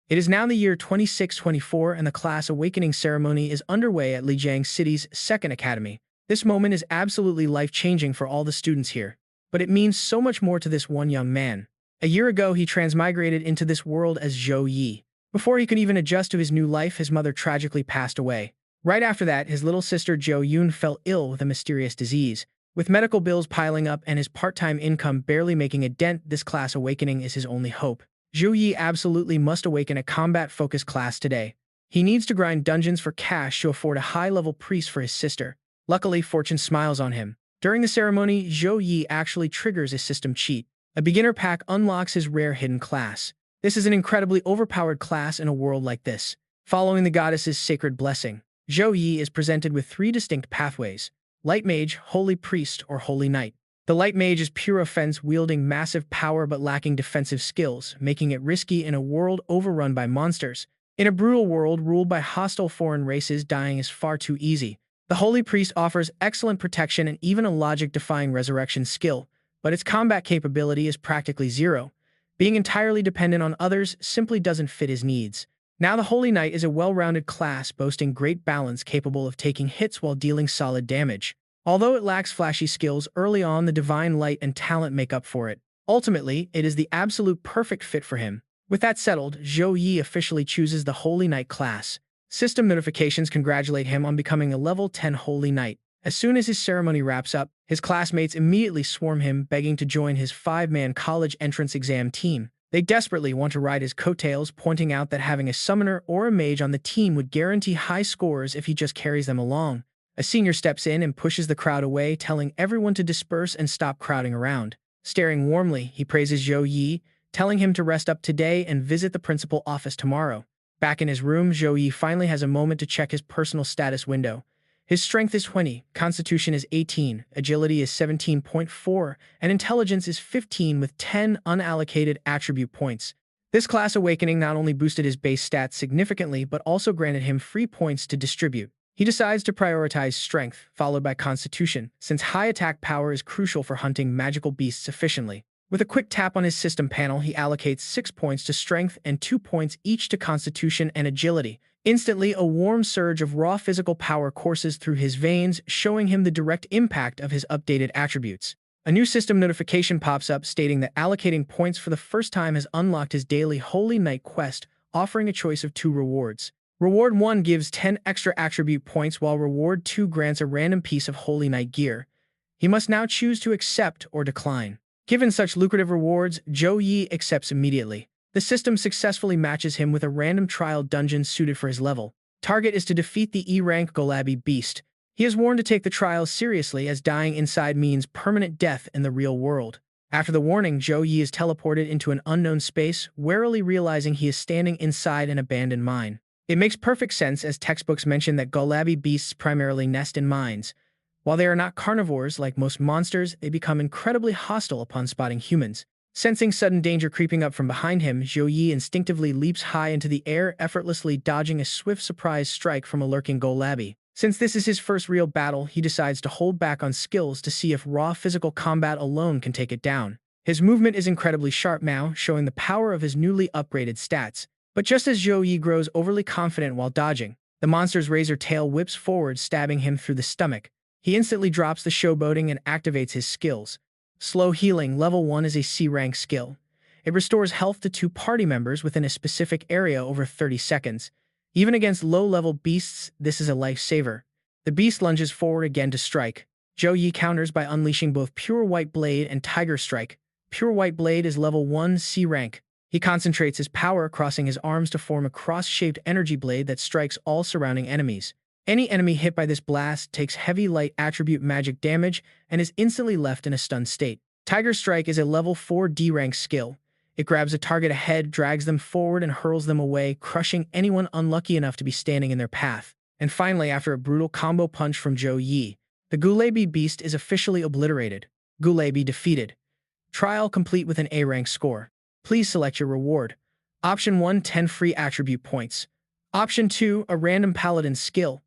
It is now the year 2624 and the class awakening ceremony is underway at Lijiang City's second academy. This moment is absolutely life-changing for all the students here. But it means so much more to this one young man. A year ago, he transmigrated into this world as Zhou Yi. Before he could even adjust to his new life, his mother tragically passed away. Right after that, his little sister Zhou Yun fell ill with a mysterious disease. With medical bills piling up and his part-time income barely making a dent, this class awakening is his only hope. Zhou Yi absolutely must awaken a combat-focused class today. He needs to grind dungeons for cash to afford a high-level priest for his sister. Luckily, fortune smiles on him. During the ceremony, Zhou Yi actually triggers a system cheat. A beginner pack unlocks his rare hidden class. This is an incredibly overpowered class in a world like this. Following the goddess's sacred blessing, Zhou Yi is presented with 3 distinct pathways: Light Mage, Holy Priest, or Holy Knight. The Light Mage is pure offense, wielding massive power but lacking defensive skills, making it risky in a world overrun by monsters. In a brutal world ruled by hostile foreign races, dying is far too easy. The Holy Priest offers excellent protection and even a logic-defying resurrection skill, but its combat capability is practically zero. Being entirely dependent on others simply doesn't fit his needs. Now the Holy Knight is a well-rounded class boasting great balance, capable of taking hits while dealing solid damage. Although it lacks flashy skills early on, the divine light and talent make up for it. Ultimately, it is the absolute perfect fit for him. With that settled, Zhou Yi officially chooses the Holy Knight class. System notifications congratulate him on becoming a level 10 Holy Knight. As soon as his ceremony wraps up, his classmates immediately swarm him, begging to join his 5-man college entrance exam team. They desperately want to ride his coattails, pointing out that having a summoner or a mage on the team would guarantee high scores if he just carries them along. A senior steps in and pushes the crowd away, telling everyone to disperse and stop crowding around. Staring warmly, he praises Zhou Yi, telling him to rest up today and visit the principal office tomorrow. Back in his room, Zhou Yi finally has a moment to check his personal status window. His strength is 20, constitution is 18, agility is 17.4, and intelligence is 15 with 10 unallocated attribute points. This class awakening not only boosted his base stats significantly but also granted him free points to distribute. He decides to prioritize strength, followed by constitution, since high attack power is crucial for hunting magical beasts efficiently. With a quick tap on his system panel, he allocates 6 points to strength and 2 points each to constitution and agility. Instantly, a warm surge of raw physical power courses through his veins, showing him the direct impact of his updated attributes. A new system notification pops up stating that allocating points for the first time has unlocked his daily Holy Knight quest, offering a choice of 2 rewards. Reward 1 gives 10 extra attribute points, while Reward 2 grants a random piece of Holy Knight gear. He must now choose to accept or decline. Given such lucrative rewards, Zhou Yi accepts immediately. The system successfully matches him with a random trial dungeon suited for his level. Target is to defeat the E-rank Golabi beast. He is warned to take the trials seriously, as dying inside means permanent death in the real world. After the warning, Zhou Yi is teleported into an unknown space, warily realizing he is standing inside an abandoned mine. It makes perfect sense, as textbooks mention that Golabi beasts primarily nest in mines. While they are not carnivores like most monsters, they become incredibly hostile upon spotting humans. Sensing sudden danger creeping up from behind him, Zhou Yi instinctively leaps high into the air, effortlessly dodging a swift surprise strike from a lurking Golabi. Since this is his first real battle, he decides to hold back on skills to see if raw physical combat alone can take it down. His movement is incredibly sharp now, showing the power of his newly upgraded stats. But just as Zhou Yi grows overly confident while dodging, the monster's razor tail whips forward, stabbing him through the stomach. He instantly drops the showboating and activates his skills. Slow Healing Level 1 is a C-rank skill. It restores health to 2 party members within a specific area over 30 seconds. Even against low-level beasts, this is a lifesaver. The beast lunges forward again to strike. Zhou Yi counters by unleashing both Pure White Blade and Tiger Strike. Pure White Blade is level 1 C-rank. He concentrates his power, crossing his arms to form a cross-shaped energy blade that strikes all surrounding enemies. Any enemy hit by this blast takes heavy light attribute magic damage and is instantly left in a stunned state. Tiger Strike is a level 4 D-rank skill. It grabs a target ahead, drags them forward, and hurls them away, crushing anyone unlucky enough to be standing in their path. And finally, after a brutal combo punch from Zhou Yi, the Gulabi beast is officially obliterated. Gulabi defeated. Trial complete with an A-rank score. Please select your reward. Option 1, 10 free attribute points. Option 2, a random paladin skill.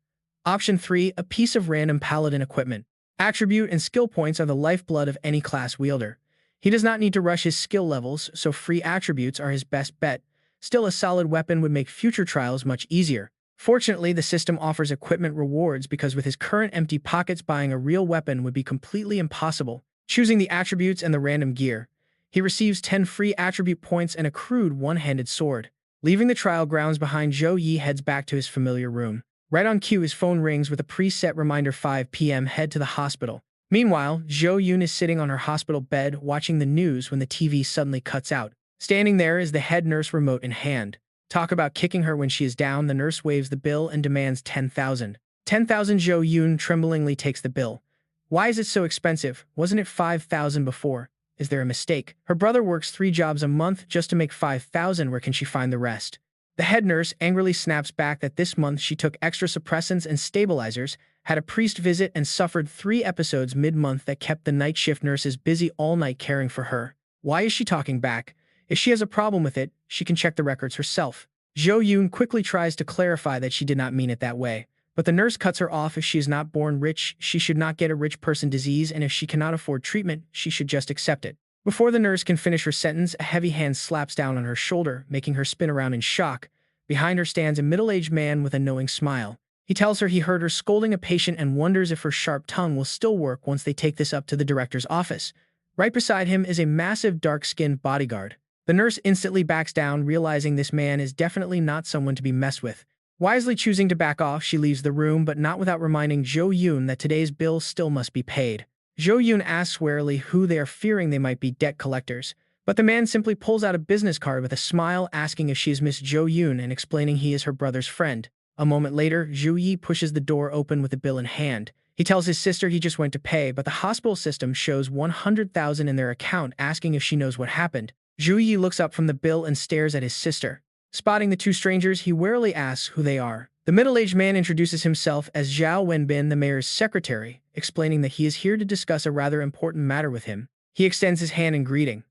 Option 3, a piece of random paladin equipment. Attribute and skill points are the lifeblood of any class wielder. He does not need to rush his skill levels, so free attributes are his best bet. Still, a solid weapon would make future trials much easier. Fortunately, the system offers equipment rewards because with his current empty pockets, buying a real weapon would be completely impossible. Choosing the attributes and the random gear, he receives 10 free attribute points and a crude one-handed sword. Leaving the trial grounds behind, Zhou Yi heads back to his familiar room. Right on cue, his phone rings with a preset reminder: 5 p.m. Head to the hospital. Meanwhile, Zhou Yun is sitting on her hospital bed watching the news when the TV suddenly cuts out. Standing there is the head nurse, remote in hand. Talk about kicking her when she is down. The nurse waves the bill and demands 10,000. 10,000. Zhou Yun tremblingly takes the bill. Why is it so expensive? Wasn't it 5,000 before? Is there a mistake? Her brother works 3 jobs a month just to make 5,000. Where can she find the rest? The head nurse angrily snaps back that this month she took extra suppressants and stabilizers, had a priest visit, and suffered 3 episodes mid-month that kept the night shift nurses busy all night caring for her. Why is she talking back? If she has a problem with it, she can check the records herself. Zhou Yun quickly tries to clarify that she did not mean it that way, but the nurse cuts her off. If she is not born rich, she should not get a rich person disease, and if she cannot afford treatment, she should just accept it. Before the nurse can finish her sentence, a heavy hand slaps down on her shoulder, making her spin around in shock. Behind her stands a middle-aged man with a knowing smile. He tells her he heard her scolding a patient and wonders if her sharp tongue will still work once they take this up to the director's office. Right beside him is a massive dark-skinned bodyguard. The nurse instantly backs down, realizing this man is definitely not someone to be messed with. Wisely choosing to back off, she leaves the room, but not without reminding Zhou Yun that today's bill still must be paid. Zhou Yun asks warily who they are, fearing they might be debt collectors. But the man simply pulls out a business card with a smile, asking if she is Miss Zhou Yun and explaining he is her brother's friend. A moment later, Zhou Yi pushes the door open with the bill in hand. He tells his sister he just went to pay, but the hospital system shows 100,000 in their account, asking if she knows what happened. Zhou Yi looks up from the bill and stares at his sister. Spotting the 2 strangers, he warily asks who they are. The middle-aged man introduces himself as Zhao Wenbin, the mayor's secretary, explaining that he is here to discuss a rather important matter with him. He extends his hand in greeting.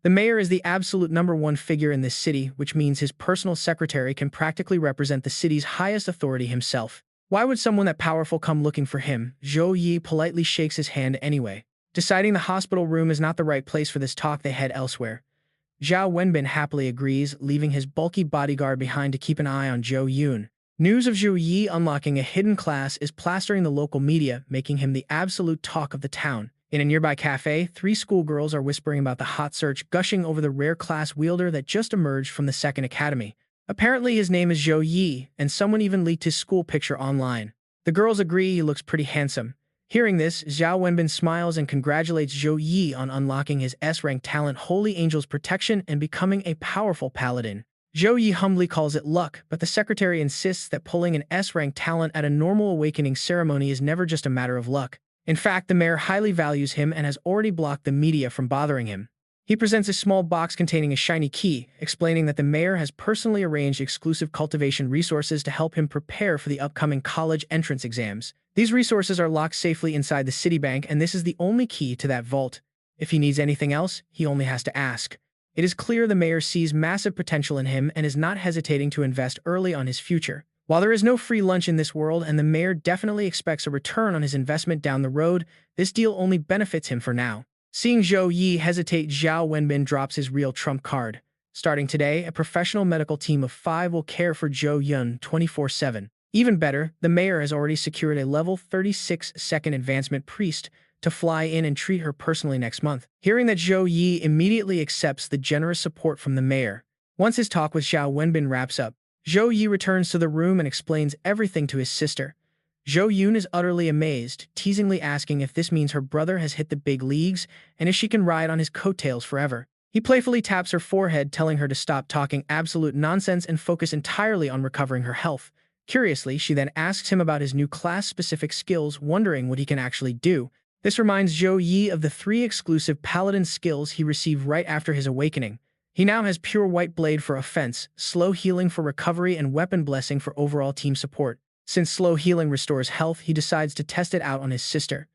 The mayor is the absolute #1 figure in this city, which means his personal secretary can practically represent the city's highest authority himself. Why would someone that powerful come looking for him? Zhou Yi politely shakes his hand anyway. Deciding the hospital room is not the right place for this talk, they head elsewhere. Zhao Wenbin happily agrees, leaving his bulky bodyguard behind to keep an eye on Zhou Yun. News of Zhou Yi unlocking a hidden class is plastering the local media, making him the absolute talk of the town. In a nearby cafe, 3 schoolgirls are whispering about the hot search, gushing over the rare class wielder that just emerged from the second academy. Apparently his name is Zhou Yi, and someone even leaked his school picture online. The girls agree he looks pretty handsome. Hearing this, Zhao Wenbin smiles and congratulates Zhou Yi on unlocking his S-rank talent, Holy Angel's Protection, and becoming a powerful paladin. Zhou Yi humbly calls it luck, but the secretary insists that pulling an S-rank talent at a normal awakening ceremony is never just a matter of luck. In fact, the mayor highly values him and has already blocked the media from bothering him. He presents a small box containing a shiny key, explaining that the mayor has personally arranged exclusive cultivation resources to help him prepare for the upcoming college entrance exams. These resources are locked safely inside the city bank, and this is the only key to that vault. If he needs anything else, he only has to ask. It is clear the mayor sees massive potential in him and is not hesitating to invest early on his future. While there is no free lunch in this world and the mayor definitely expects a return on his investment down the road, this deal only benefits him for now. Seeing Zhou Yi hesitate, Zhao Wenbin drops his real trump card. Starting today, a professional medical team of 5 will care for Zhou Yun 24/7. Even better, the mayor has already secured a level 36 second advancement priest to fly in and treat her personally next month. Hearing that, Zhou Yi immediately accepts the generous support from the mayor. Once his talk with Zhao Wenbin wraps up, Zhou Yi returns to the room and explains everything to his sister. Zhou Yun is utterly amazed, teasingly asking if this means her brother has hit the big leagues and if she can ride on his coattails forever. He playfully taps her forehead, telling her to stop talking absolute nonsense and focus entirely on recovering her health. Curiously, she then asks him about his new class-specific skills, wondering what he can actually do. This reminds Zhou Yi of the 3 exclusive paladin skills he received right after his awakening. He now has Pure White Blade for offense, Slow Healing for recovery, and Weapon Blessing for overall team support. Since Slow Healing restores health, he decides to test it out on his sister.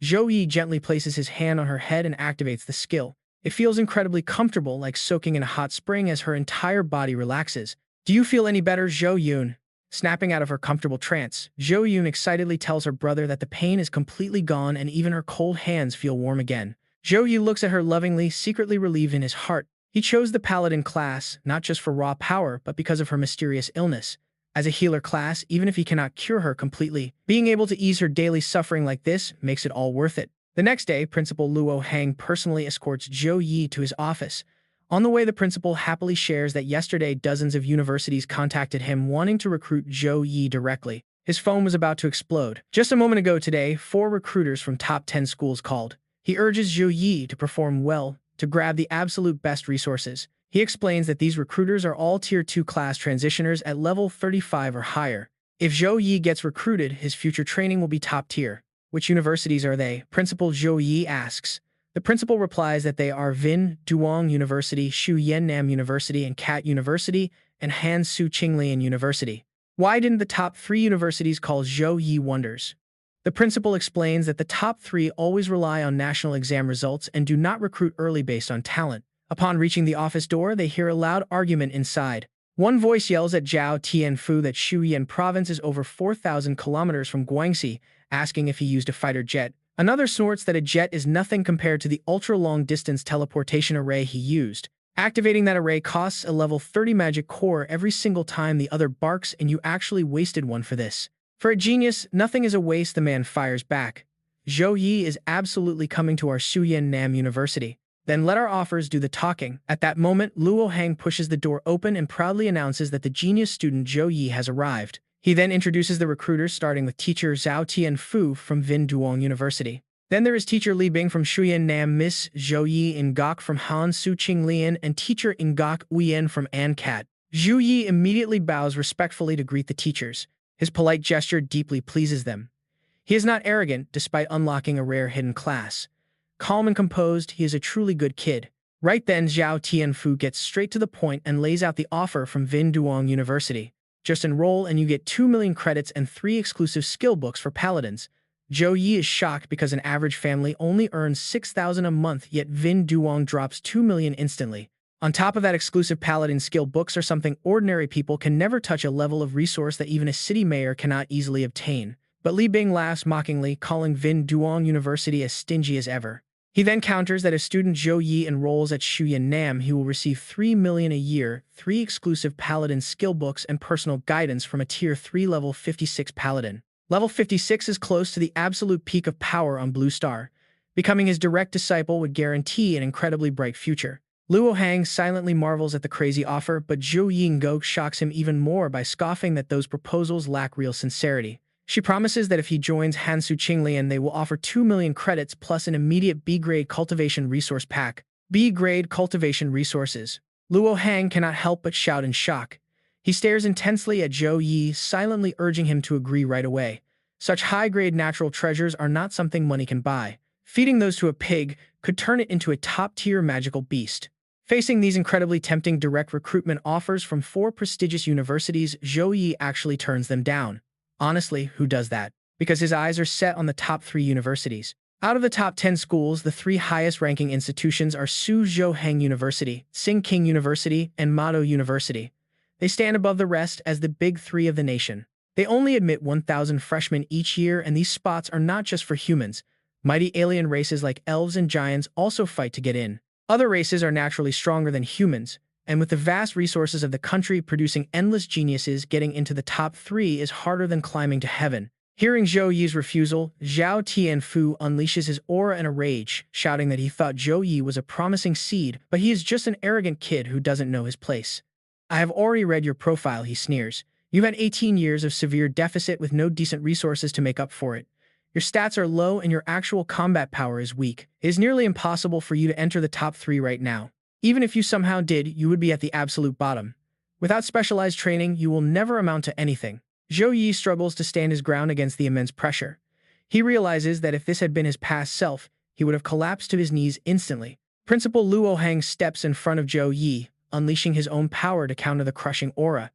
Zhou Yi gently places his hand on her head and activates the skill. It feels incredibly comfortable, like soaking in a hot spring as her entire body relaxes. "Do you feel any better, Zhou Yun?" Snapping out of her comfortable trance, Zhou Yun excitedly tells her brother that the pain is completely gone and even her cold hands feel warm again. Zhou Yi looks at her lovingly, secretly relieved in his heart. He chose the paladin class not just for raw power, but because of her mysterious illness. As a healer class, even if he cannot cure her completely, being able to ease her daily suffering like this makes it all worth it. The next day, Principal Luo Hang personally escorts Zhou Yi to his office. On the way, the principal happily shares that yesterday dozens of universities contacted him wanting to recruit Zhou Yi directly. His phone was about to explode. Just a moment ago today, 4 recruiters from top 10 schools called. He urges Zhou Yi to perform well, to grab the absolute best resources. He explains that these recruiters are all Tier 2 class transitioners at level 35 or higher. If Zhou Yi gets recruited, his future training will be top tier. Which universities are they? Principal Zhou Yi asks. The principal replies that they are Vin Duong University, Shu Yennam University, and Cat University, and Han Su Qinglian University. Why didn't the top 3 universities call Zhou Yi wonders? The principal explains that the top 3 always rely on national exam results and do not recruit early based on talent. Upon reaching the office door, they hear a loud argument inside. One voice yells at Zhao Tianfu that Shuyan province is over 4,000 kilometers from Guangxi, asking if he used a fighter jet. Another snorts that a jet is nothing compared to the ultra-long-distance teleportation array he used. Activating that array costs a level 30 magic core every single time the other barks, and you actually wasted one for this. For a genius, nothing is a waste, the man fires back. Zhou Yi is absolutely coming to our Shuyan Nam University. Then let our offers do the talking. At that moment, Luo Hang pushes the door open and proudly announces that the genius student Zhou Yi has arrived. He then introduces the recruiters, starting with teacher Zhao Tianfu from Vin Duong University. Then there is teacher Li Bing from Shuyan Nam, Miss Zhou Yi Ngok from Han Su Qinglian, and teacher Ngok Uyen from Ancat. Zhou Yi immediately bows respectfully to greet the teachers. His polite gesture deeply pleases them. He is not arrogant, despite unlocking a rare hidden class. Calm and composed, he is a truly good kid. Right then, Zhao Tianfu gets straight to the point and lays out the offer from Vin Duong University. Just enroll and you get 2 million credits and 3 exclusive skill books for paladins. Zhou Yi is shocked because an average family only earns 6,000 a month, yet Vin Duong drops 2 million instantly. On top of that, exclusive paladin skill books are something ordinary people can never touch, a level of resource that even a city mayor cannot easily obtain. But Li Bing laughs mockingly, calling Vin Duong University as stingy as ever. He then counters that if student Zhou Yi enrolls at Shuyan Nam, he will receive 3 million a year, 3 exclusive paladin skill books, and personal guidance from a tier 3 level 56 paladin. Level 56 is close to the absolute peak of power on Blue Star. Becoming his direct disciple would guarantee an incredibly bright future. Luo Hang silently marvels at the crazy offer, but Zhou Yi Ngok shocks him even more by scoffing that those proposals lack real sincerity. She promises that if he joins Hansu Qinglian, they will offer 2 million credits plus an immediate B-grade cultivation resource pack. B-grade cultivation resources. Luo Hang cannot help but shout in shock. He stares intensely at Zhou Yi, silently urging him to agree right away. Such high-grade natural treasures are not something money can buy. Feeding those to a pig could turn it into a top-tier magical beast. Facing these incredibly tempting direct recruitment offers from 4 prestigious universities, Zhou Yi actually turns them down. Honestly, who does that? Because his eyes are set on the top 3 universities. Out of the top 10 schools, the 3 highest-ranking institutions are Suzhou Heng University, Singking University, and Mado University. They stand above the rest as the big 3 of the nation. They only admit 1,000 freshmen each year, and these spots are not just for humans. Mighty alien races like elves and giants also fight to get in. Other races are naturally stronger than humans, and with the vast resources of the country producing endless geniuses, getting into the top 3 is harder than climbing to heaven. Hearing Zhou Yi's refusal, Zhao Tianfu unleashes his aura in a rage, shouting that he thought Zhou Yi was a promising seed, but he is just an arrogant kid who doesn't know his place. I have already read your profile, he sneers. You've had 18 years of severe deficit with no decent resources to make up for it. Your stats are low and your actual combat power is weak. It is nearly impossible for you to enter the top 3 right now. Even if you somehow did, you would be at the absolute bottom. Without specialized training, you will never amount to anything. Zhou Yi struggles to stand his ground against the immense pressure. He realizes that if this had been his past self, he would have collapsed to his knees instantly. Principal Luo Hang steps in front of Zhou Yi, unleashing his own power to counter the crushing aura.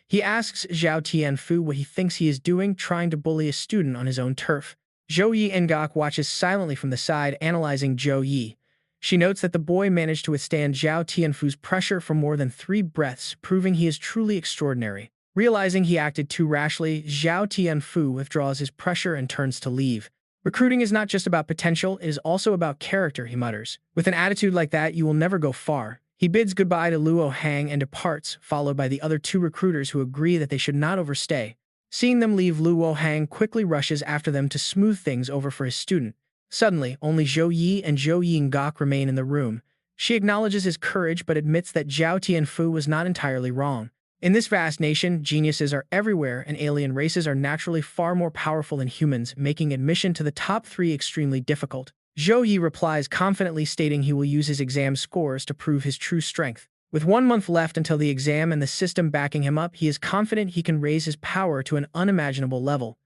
He asks Zhao Tianfu what he thinks he is doing, trying to bully a student on his own turf. Zhou Yi Ngok watches silently from the side, analyzing Zhou Yi. She notes that the boy managed to withstand Zhao Tianfu's pressure for more than 3 breaths, proving he is truly extraordinary. Realizing he acted too rashly, Zhao Tianfu withdraws his pressure and turns to leave. Recruiting is not just about potential, it is also about character, he mutters. With an attitude like that, you will never go far. He bids goodbye to Luo Hang and departs, followed by the other two recruiters who agree that they should not overstay. Seeing them leave, Luo Hang quickly rushes after them to smooth things over for his student. Suddenly, only Zhou Yi and Zhou Yi remain in the room. She acknowledges his courage but admits that Zhao Tianfu was not entirely wrong. In this vast nation, geniuses are everywhere and alien races are naturally far more powerful than humans, making admission to the top 3 extremely difficult. Zhou Yi replies confidently, stating he will use his exam scores to prove his true strength. With 1 month left until the exam and the system backing him up, he is confident he can raise his power to an unimaginable level.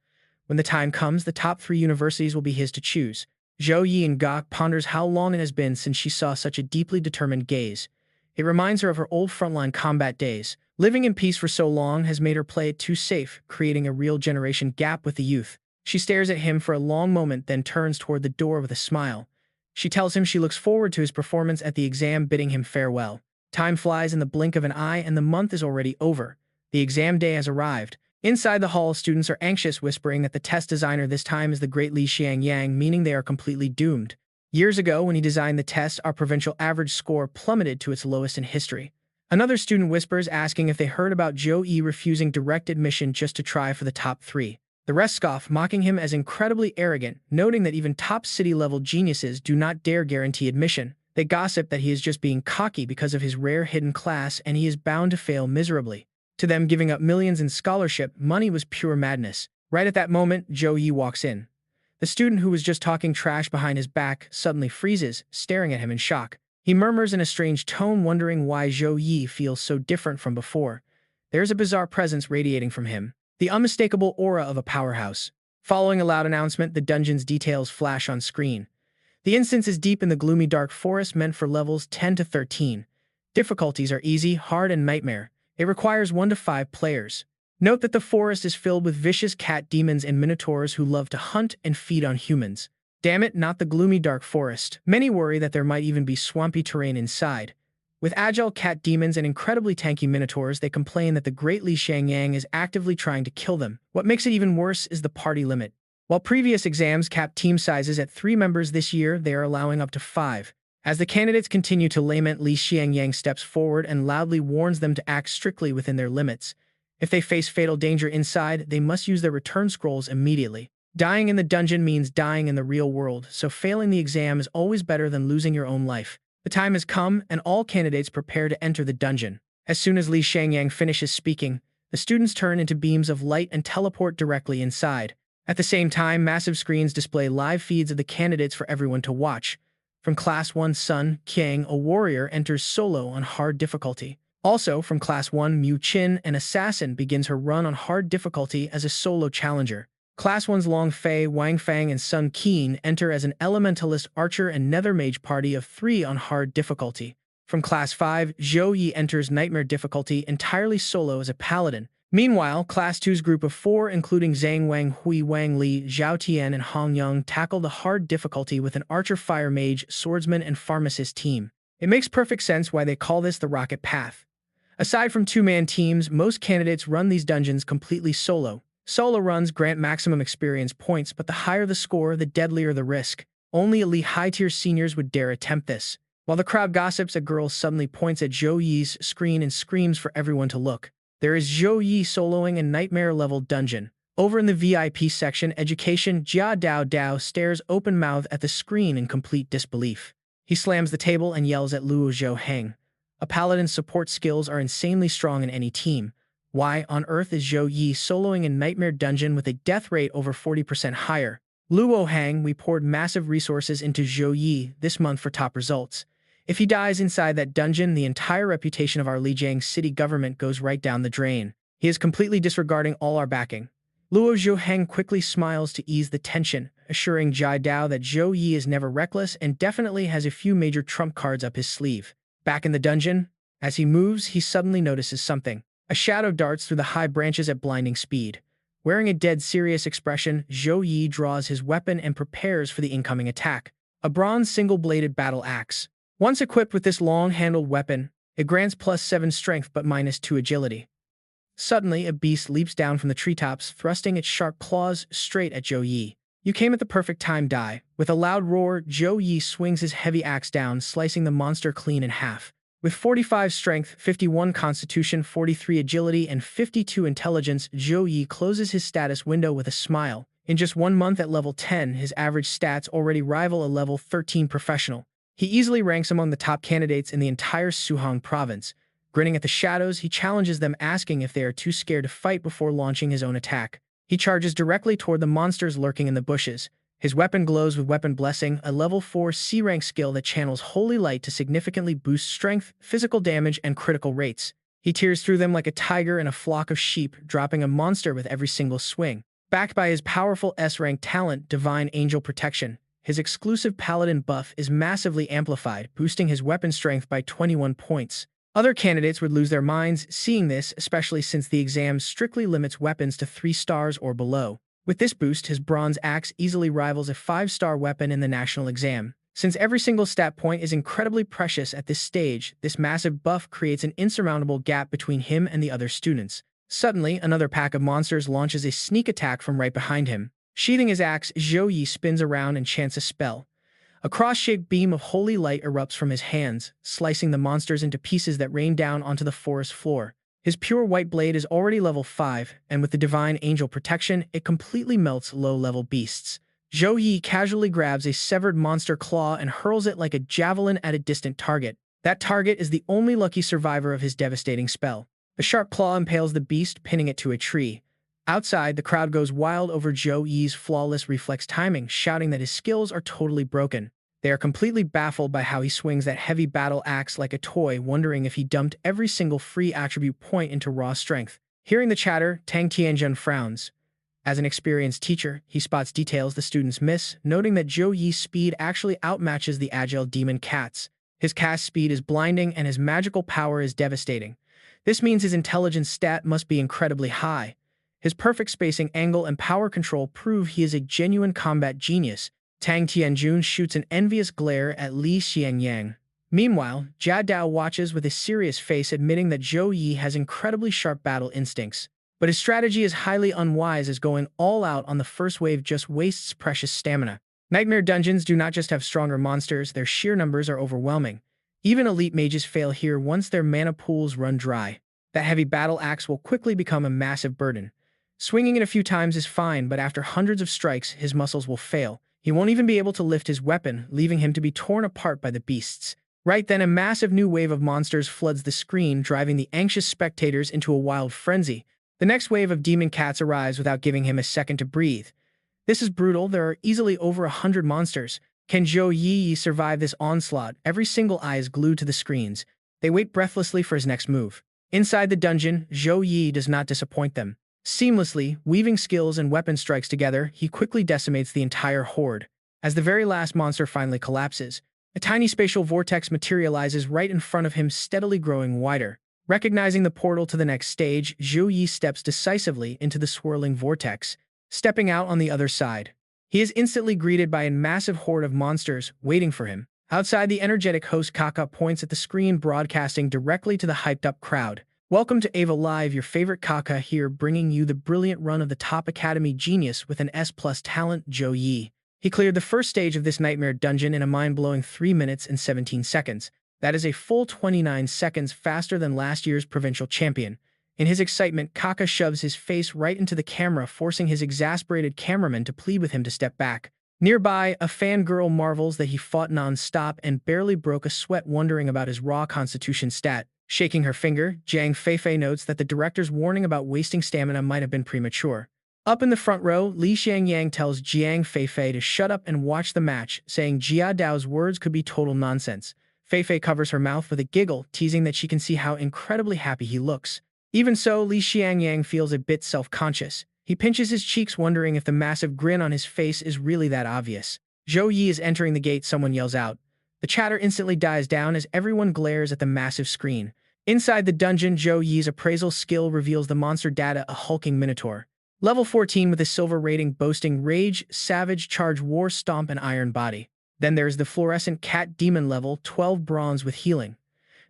When the time comes, the top 3 universities will be his to choose. Zhou Yi and Gok ponders how long it has been since she saw such a deeply determined gaze. It reminds her of her old frontline combat days. Living in peace for so long has made her play it too safe, creating a real generation gap with the youth. She stares at him for a long moment, then turns toward the door with a smile. She tells him she looks forward to his performance at the exam, bidding him farewell. Time flies in the blink of an eye, and the month is already over. The exam day has arrived. Inside the hall, students are anxious, whispering that the test designer this time is the great Li Xiangyang, meaning they are completely doomed. Years ago, when he designed the test, our provincial average score plummeted to its lowest in history. Another student whispers, asking if they heard about Zhou Yi refusing direct admission just to try for the top 3. The rest scoff, mocking him as incredibly arrogant, noting that even top city-level geniuses do not dare guarantee admission. They gossip that he is just being cocky because of his rare hidden class and he is bound to fail miserably. To them, giving up millions in scholarship money was pure madness. Right at that moment, Zhou Yi walks in. The student who was just talking trash behind his back suddenly freezes, staring at him in shock. He murmurs in a strange tone, wondering why Zhou Yi feels so different from before. There's a bizarre presence radiating from him, the unmistakable aura of a powerhouse. Following a loud announcement, the dungeon's details flash on screen. The instance is deep in the gloomy dark forest meant for levels 10 to 13. Difficulties are easy, hard, and nightmare. It requires 1 to 5 players. Note that the forest is filled with vicious cat demons and minotaurs who love to hunt and feed on humans. Damn it, not the gloomy dark forest. Many worry that there might even be swampy terrain inside. With agile cat demons and incredibly tanky minotaurs, they complain that the great Li Xiangyang is actively trying to kill them. What makes it even worse is the party limit. While previous exams capped team sizes at 3 members, this year they are allowing up to 5. As the candidates continue to lament, Li Xiangyang steps forward and loudly warns them to act strictly within their limits. If they face fatal danger inside, they must use their return scrolls immediately. Dying in the dungeon means dying in the real world, so failing the exam is always better than losing your own life. The time has come, and all candidates prepare to enter the dungeon. As soon as Li Xiangyang finishes speaking, the students turn into beams of light and teleport directly inside. At the same time, massive screens display live feeds of the candidates for everyone to watch. From Class 1, Sun Qiang, a warrior, enters solo on hard difficulty. Also, from Class 1, Mu Qin, an assassin, begins her run on hard difficulty as a solo challenger. Class 1's Long Fei, Wang Fang, and Sun Qin enter as an elementalist archer and nether mage party of 3 on hard difficulty. From Class 5, Zhou Yi enters nightmare difficulty entirely solo as a paladin. Meanwhile, Class 2's group of 4, including Zhang Wang, Hui Wang Li, Zhao Tian, and Hong Yang, tackle the hard difficulty with an archer, fire mage, swordsman, and pharmacist team. It makes perfect sense why they call this the Rocket Path. Aside from 2-man teams, most candidates run these dungeons completely solo. Solo runs grant maximum experience points, but the higher the score, the deadlier the risk. Only elite high-tier seniors would dare attempt this. While the crowd gossips, a girl suddenly points at Zhou Yi's screen and screams for everyone to look. There is Zhou Yi soloing a nightmare-level dungeon. Over in the VIP section, Education, Jia Dao Dao stares open-mouthed at the screen in complete disbelief. He slams the table and yells at Luo Zhou Heng. A paladin's support skills are insanely strong in any team. Why on earth is Zhou Yi soloing a nightmare dungeon with a death rate over 40% higher? Luo Heng, we poured massive resources into Zhou Yi this month for top results. If he dies inside that dungeon, the entire reputation of our Lijiang city government goes right down the drain. He is completely disregarding all our backing. Luo Zhouheng quickly smiles to ease the tension, assuring Jia Dao that Zhou Yi is never reckless and definitely has a few major trump cards up his sleeve. Back in the dungeon, as he moves, he suddenly notices something. A shadow darts through the high branches at blinding speed. Wearing a dead serious expression, Zhou Yi draws his weapon and prepares for the incoming attack. A bronze single-bladed battle axe. Once equipped with this long-handled weapon, it grants +7 strength but -2 agility. Suddenly, a beast leaps down from the treetops, thrusting its sharp claws straight at Zhou Yi. You came at the perfect time, Dai. With a loud roar, Zhou Yi swings his heavy axe down, slicing the monster clean in half. With 45 strength, 51 constitution, 43 agility, and 52 intelligence, Zhou Yi closes his status window with a smile. In just 1 month at level 10, his average stats already rival a level 13 professional. He easily ranks among the top candidates in the entire Suhong province. Grinning at the shadows, he challenges them, asking if they are too scared to fight before launching his own attack. He charges directly toward the monsters lurking in the bushes. His weapon glows with Weapon Blessing, a level 4 C-rank skill that channels Holy Light to significantly boost strength, physical damage, and critical rates. He tears through them like a tiger in a flock of sheep, dropping a monster with every single swing. Backed by his powerful S-rank talent, Divine Angel Protection, his exclusive Paladin buff is massively amplified, boosting his weapon strength by 21 points. Other candidates would lose their minds seeing this, especially since the exam strictly limits weapons to 3 stars or below. With this boost, his bronze axe easily rivals a 5-star weapon in the national exam. Since every single stat point is incredibly precious at this stage, this massive buff creates an insurmountable gap between him and the other students. Suddenly, another pack of monsters launches a sneak attack from right behind him. Sheathing his axe, Zhou Yi spins around and chants a spell. A cross-shaped beam of holy light erupts from his hands, slicing the monsters into pieces that rain down onto the forest floor. His pure white blade is already level 5, and with the Divine Angel Protection, it completely melts low-level beasts. Zhou Yi casually grabs a severed monster claw and hurls it like a javelin at a distant target. That target is the only lucky survivor of his devastating spell. The sharp claw impales the beast, pinning it to a tree. Outside, the crowd goes wild over Zhou Yi's flawless reflex timing, shouting that his skills are totally broken. They are completely baffled by how he swings that heavy battle axe like a toy, wondering if he dumped every single free attribute point into raw strength. Hearing the chatter, Tang Tianjun frowns. As an experienced teacher, he spots details the students miss, noting that Zhou Yi's speed actually outmatches the agile demon cat's. His cast speed is blinding and his magical power is devastating. This means his intelligence stat must be incredibly high. His perfect spacing, angle, and power control prove he is a genuine combat genius. Tang Tianjun shoots an envious glare at Li Xiangyang. Meanwhile, Jia Dao watches with a serious face, admitting that Zhou Yi has incredibly sharp battle instincts. But his strategy is highly unwise, as going all out on the first wave just wastes precious stamina. Nightmare dungeons do not just have stronger monsters, their sheer numbers are overwhelming. Even elite mages fail here once their mana pools run dry. That heavy battle axe will quickly become a massive burden. Swinging it a few times is fine, but after hundreds of strikes, his muscles will fail. He won't even be able to lift his weapon, leaving him to be torn apart by the beasts. Right then, a massive new wave of monsters floods the screen, driving the anxious spectators into a wild frenzy. The next wave of demon cats arrives without giving him a second to breathe. This is brutal. There are easily over 100 monsters. Can Zhou Yi survive this onslaught? Every single eye is glued to the screens. They wait breathlessly for his next move. Inside the dungeon, Zhou Yi does not disappoint them. Seamlessly, weaving skills and weapon strikes together, he quickly decimates the entire horde. As the very last monster finally collapses, a tiny spatial vortex materializes right in front of him, steadily growing wider. Recognizing the portal to the next stage, Zhou Yi steps decisively into the swirling vortex, stepping out on the other side. He is instantly greeted by a massive horde of monsters waiting for him. Outside, the energetic host Kaka points at the screen, broadcasting directly to the hyped-up crowd. Welcome to Ava Live, your favorite Kaka here, bringing you the brilliant run of the top academy genius with an S+ talent, Zhou Yi. He cleared the first stage of this nightmare dungeon in a mind-blowing 3 minutes and 17 seconds. That is a full 29 seconds faster than last year's provincial champion. In his excitement, Kaka shoves his face right into the camera, forcing his exasperated cameraman to plead with him to step back. Nearby, a fangirl marvels that he fought non-stop and barely broke a sweat, wondering about his raw constitution stat. Shaking her finger, Jiang Feifei notes that the director's warning about wasting stamina might have been premature. Up in the front row, Li Xiangyang tells Jiang Feifei to shut up and watch the match, saying Jia Dao's words could be total nonsense. Feifei covers her mouth with a giggle, teasing that she can see how incredibly happy he looks. Even so, Li Xiangyang feels a bit self-conscious. He pinches his cheeks, wondering if the massive grin on his face is really that obvious. Zhou Yi is entering the gate, someone yells out. The chatter instantly dies down as everyone glares at the massive screen. Inside the dungeon, Zhou Yi's appraisal skill reveals the monster data, a hulking minotaur. Level 14 with a silver rating, boasting Rage, Savage, Charge, War, Stomp, and Iron Body. Then there's the fluorescent cat demon level 12 bronze with healing.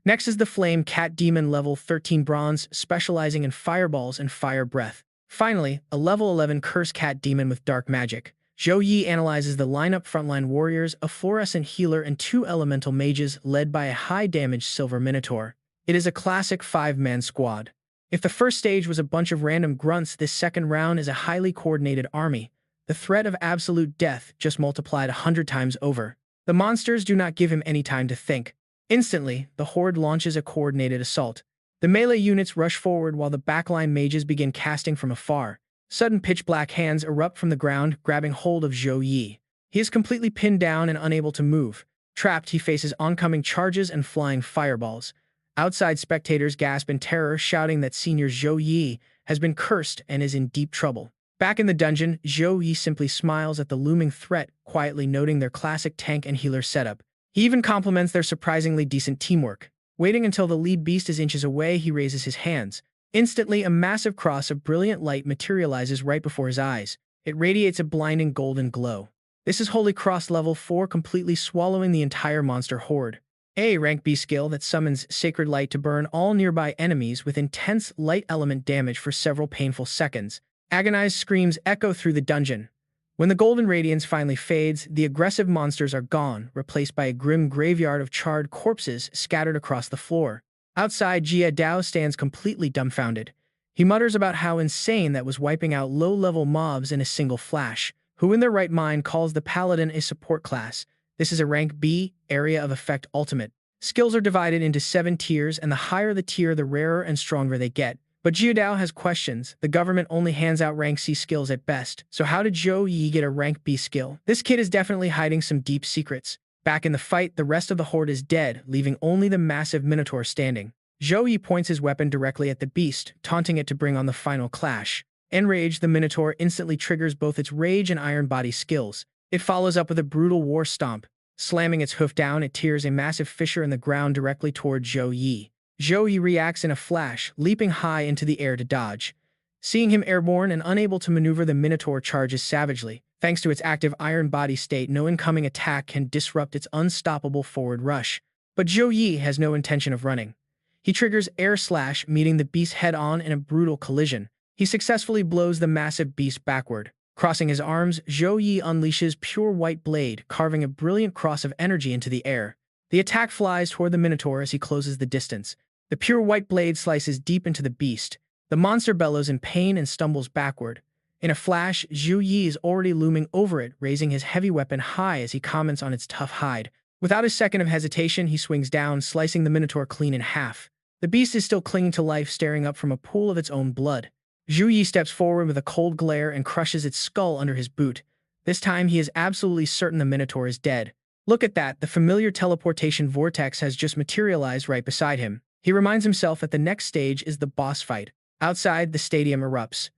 Next is the flame cat demon level 13 bronze, specializing in fireballs and fire breath. Finally, a level 11 curse cat demon with dark magic. Zhou Yi analyzes the lineup: frontline warriors, a fluorescent healer, and 2 elemental mages led by a high-damage silver minotaur. It is a classic 5-man squad. If the first stage was a bunch of random grunts, this second round is a highly coordinated army. The threat of absolute death just multiplied 100 times over. The monsters do not give him any time to think. Instantly, the horde launches a coordinated assault. The melee units rush forward while the backline mages begin casting from afar. Sudden pitch-black hands erupt from the ground, grabbing hold of Zhou Yi. He is completely pinned down and unable to move. Trapped, he faces oncoming charges and flying fireballs. Outside, spectators gasp in terror, shouting that Senior Zhou Yi has been cursed and is in deep trouble. Back in the dungeon, Zhou Yi simply smiles at the looming threat, quietly noting their classic tank and healer setup. He even compliments their surprisingly decent teamwork. Waiting until the lead beast is inches away, he raises his hands. Instantly, a massive cross of brilliant light materializes right before his eyes. It radiates a blinding golden glow. This is Holy Cross level 4, completely swallowing the entire monster horde. A rank B skill that summons sacred light to burn all nearby enemies with intense light element damage for several painful seconds. Agonized screams echo through the dungeon. When the golden radiance finally fades, the aggressive monsters are gone, replaced by a grim graveyard of charred corpses scattered across the floor. Outside, Jia Dao stands completely dumbfounded. He mutters about how insane that was, wiping out low-level mobs in a single flash. Who in their right mind calls the paladin a support class? This is a rank B, area of effect ultimate. Skills are divided into 7 tiers, and the higher the tier, the rarer and stronger they get. But Jia Dao has questions. The government only hands out rank C skills at best, so how did Zhou Yi get a rank B skill? This kid is definitely hiding some deep secrets. Back in the fight, the rest of the horde is dead, leaving only the massive minotaur standing. Zhou Yi points his weapon directly at the beast, taunting it to bring on the final clash. Enraged, the minotaur instantly triggers both its rage and iron body skills. It follows up with a brutal war stomp. Slamming its hoof down, it tears a massive fissure in the ground directly toward Zhou Yi. Zhou Yi reacts in a flash, leaping high into the air to dodge. Seeing him airborne and unable to maneuver, the minotaur charges savagely. Thanks to its active iron body state, no incoming attack can disrupt its unstoppable forward rush. But Zhou Yi has no intention of running. He triggers Air Slash, meeting the beast head-on in a brutal collision. He successfully blows the massive beast backward. Crossing his arms, Zhou Yi unleashes Pure White Blade, carving a brilliant cross of energy into the air. The attack flies toward the minotaur as he closes the distance. The Pure White Blade slices deep into the beast. The monster bellows in pain and stumbles backward. In a flash, Zhou Yi is already looming over it, raising his heavy weapon high as he comments on its tough hide. Without a second of hesitation, he swings down, slicing the minotaur clean in half. The beast is still clinging to life, staring up from a pool of its own blood. Zhou Yi steps forward with a cold glare and crushes its skull under his boot. This time, he is absolutely certain the minotaur is dead. Look at that, the familiar teleportation vortex has just materialized right beside him. He reminds himself that the next stage is the boss fight. Outside, the stadium erupts.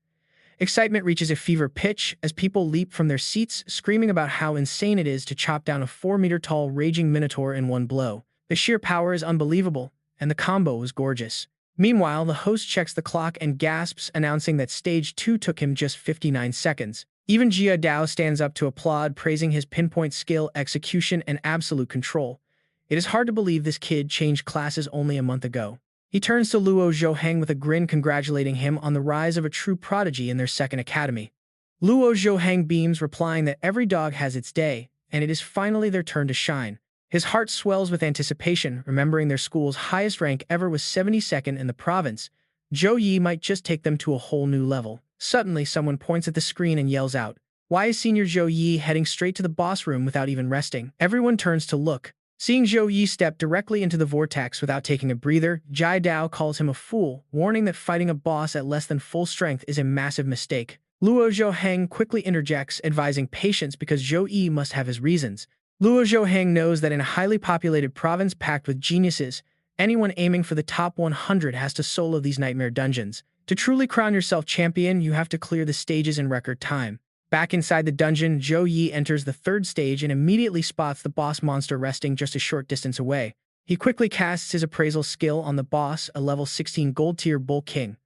Excitement reaches a fever pitch as people leap from their seats, screaming about how insane it is to chop down a 4-meter-tall raging minotaur in one blow. The sheer power is unbelievable, and the combo is gorgeous. Meanwhile, the host checks the clock and gasps, announcing that Stage 2 took him just 59 seconds. Even Jia Dao stands up to applaud, praising his pinpoint skill, execution, and absolute control. It is hard to believe this kid changed classes only a month ago. He turns to Luo Zhouheng with a grin, congratulating him on the rise of a true prodigy in their second academy. Luo Zhouheng beams, replying that every dog has its day, and it is finally their turn to shine. His heart swells with anticipation, remembering their school's highest rank ever was 72nd in the province. Zhou Yi might just take them to a whole new level. Suddenly, someone points at the screen and yells out, "Why is Senior Zhou Yi heading straight to the boss room without even resting?" Everyone turns to look. Seeing Zhou Yi step directly into the vortex without taking a breather, Jia Dao calls him a fool, warning that fighting a boss at less than full strength is a massive mistake. Luo Zhouheng quickly interjects, advising patience because Zhou Yi must have his reasons. Luo Zhouheng knows that in a highly populated province packed with geniuses, anyone aiming for the top 100 has to solo these nightmare dungeons. To truly crown yourself champion, you have to clear the stages in record time. Back inside the dungeon, Zhou Yi enters the third stage and immediately spots the boss monster resting just a short distance away. He quickly casts his appraisal skill on the boss, a level 16 gold tier bull king.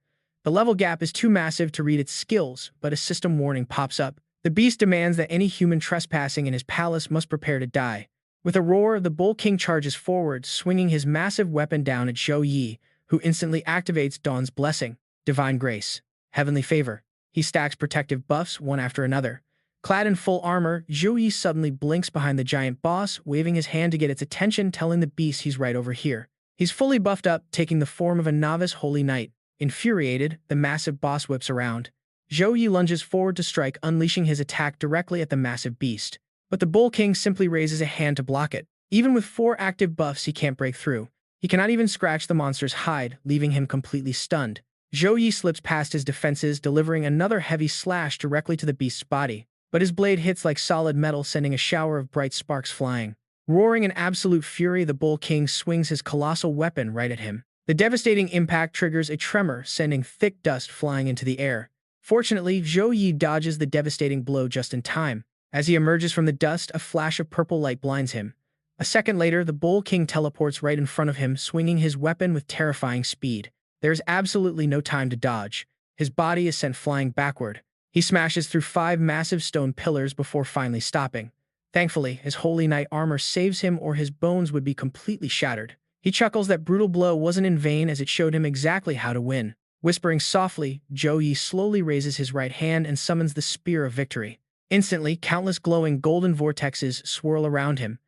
The level gap is too massive to read its skills, but a system warning pops up. The beast demands that any human trespassing in his palace must prepare to die. With a roar, the bull king charges forward, swinging his massive weapon down at Zhou Yi, who instantly activates Dawn's Blessing, Divine Grace, Heavenly Favor. He stacks protective buffs one after another. Clad in full armor, Zhou Yi suddenly blinks behind the giant boss, waving his hand to get its attention, telling the beast he's right over here. He's fully buffed up, taking the form of a novice holy knight. Infuriated, the massive boss whips around. Zhou Yi lunges forward to strike, unleashing his attack directly at the massive beast. But the Bull King simply raises a hand to block it. Even with 4 active buffs, he can't break through. He cannot even scratch the monster's hide, leaving him completely stunned. Zhou Yi slips past his defenses, delivering another heavy slash directly to the beast's body. But his blade hits like solid metal, sending a shower of bright sparks flying. Roaring in absolute fury, the Bull King swings his colossal weapon right at him. The devastating impact triggers a tremor, sending thick dust flying into the air. Fortunately, Zhou Yi dodges the devastating blow just in time. As he emerges from the dust, a flash of purple light blinds him. A second later, the Bull King teleports right in front of him, swinging his weapon with terrifying speed. There is absolutely no time to dodge. His body is sent flying backward. He smashes through 5 massive stone pillars before finally stopping. Thankfully, his Holy Knight armor saves him, or his bones would be completely shattered. He chuckles that brutal blow wasn't in vain, as it showed him exactly how to win. Whispering softly, Zhou Yi slowly raises his right hand and summons the Spear of Victory. Instantly, countless glowing golden vortexes swirl around him.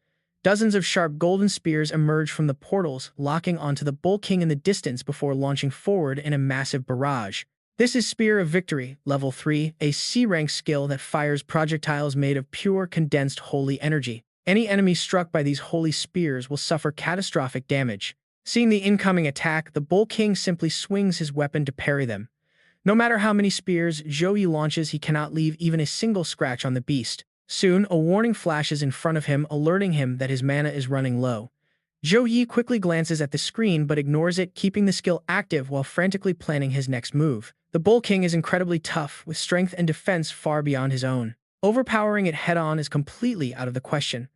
Dozens of sharp golden spears emerge from the portals, locking onto the Bull King in the distance before launching forward in a massive barrage. This is Spear of Victory, Level 3, a C-rank skill that fires projectiles made of pure condensed holy energy. Any enemy struck by these holy spears will suffer catastrophic damage. Seeing the incoming attack, the Bull King simply swings his weapon to parry them. No matter how many spears Zhou Yi launches, he cannot leave even a single scratch on the beast. Soon, a warning flashes in front of him, alerting him that his mana is running low. Zhou Yi quickly glances at the screen but ignores it, keeping the skill active while frantically planning his next move. The Bull King is incredibly tough, with strength and defense far beyond his own. Overpowering it head-on is completely out of the question.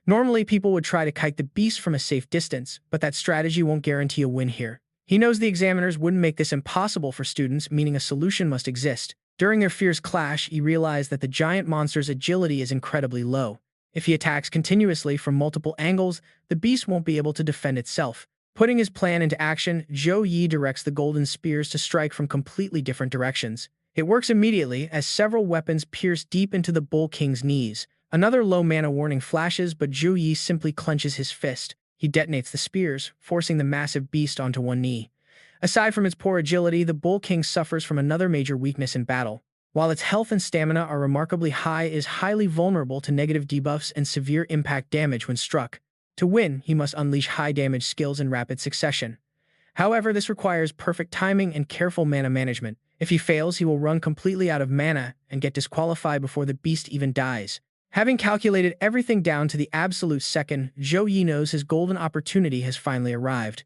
Normally, people would try to kite the beast from a safe distance, but that strategy won't guarantee a win here. He knows the examiners wouldn't make this impossible for students, meaning a solution must exist. During their fierce clash, he realized that the giant monster's agility is incredibly low. If he attacks continuously from multiple angles, the beast won't be able to defend itself. Putting his plan into action, Zhou Yi directs the golden spears to strike from completely different directions. It works immediately, as several weapons pierce deep into the Bull King's knees. Another low mana warning flashes, but Zhou Yi simply clenches his fist. He detonates the spears, forcing the massive beast onto one knee. Aside from its poor agility, the Bull King suffers from another major weakness in battle. While its health and stamina are remarkably high, it is highly vulnerable to negative debuffs and severe impact damage when struck. To win, he must unleash high-damage skills in rapid succession. However, this requires perfect timing and careful mana management. If he fails, he will run completely out of mana and get disqualified before the beast even dies. Having calculated everything down to the absolute second, Zhou Yi knows his golden opportunity has finally arrived.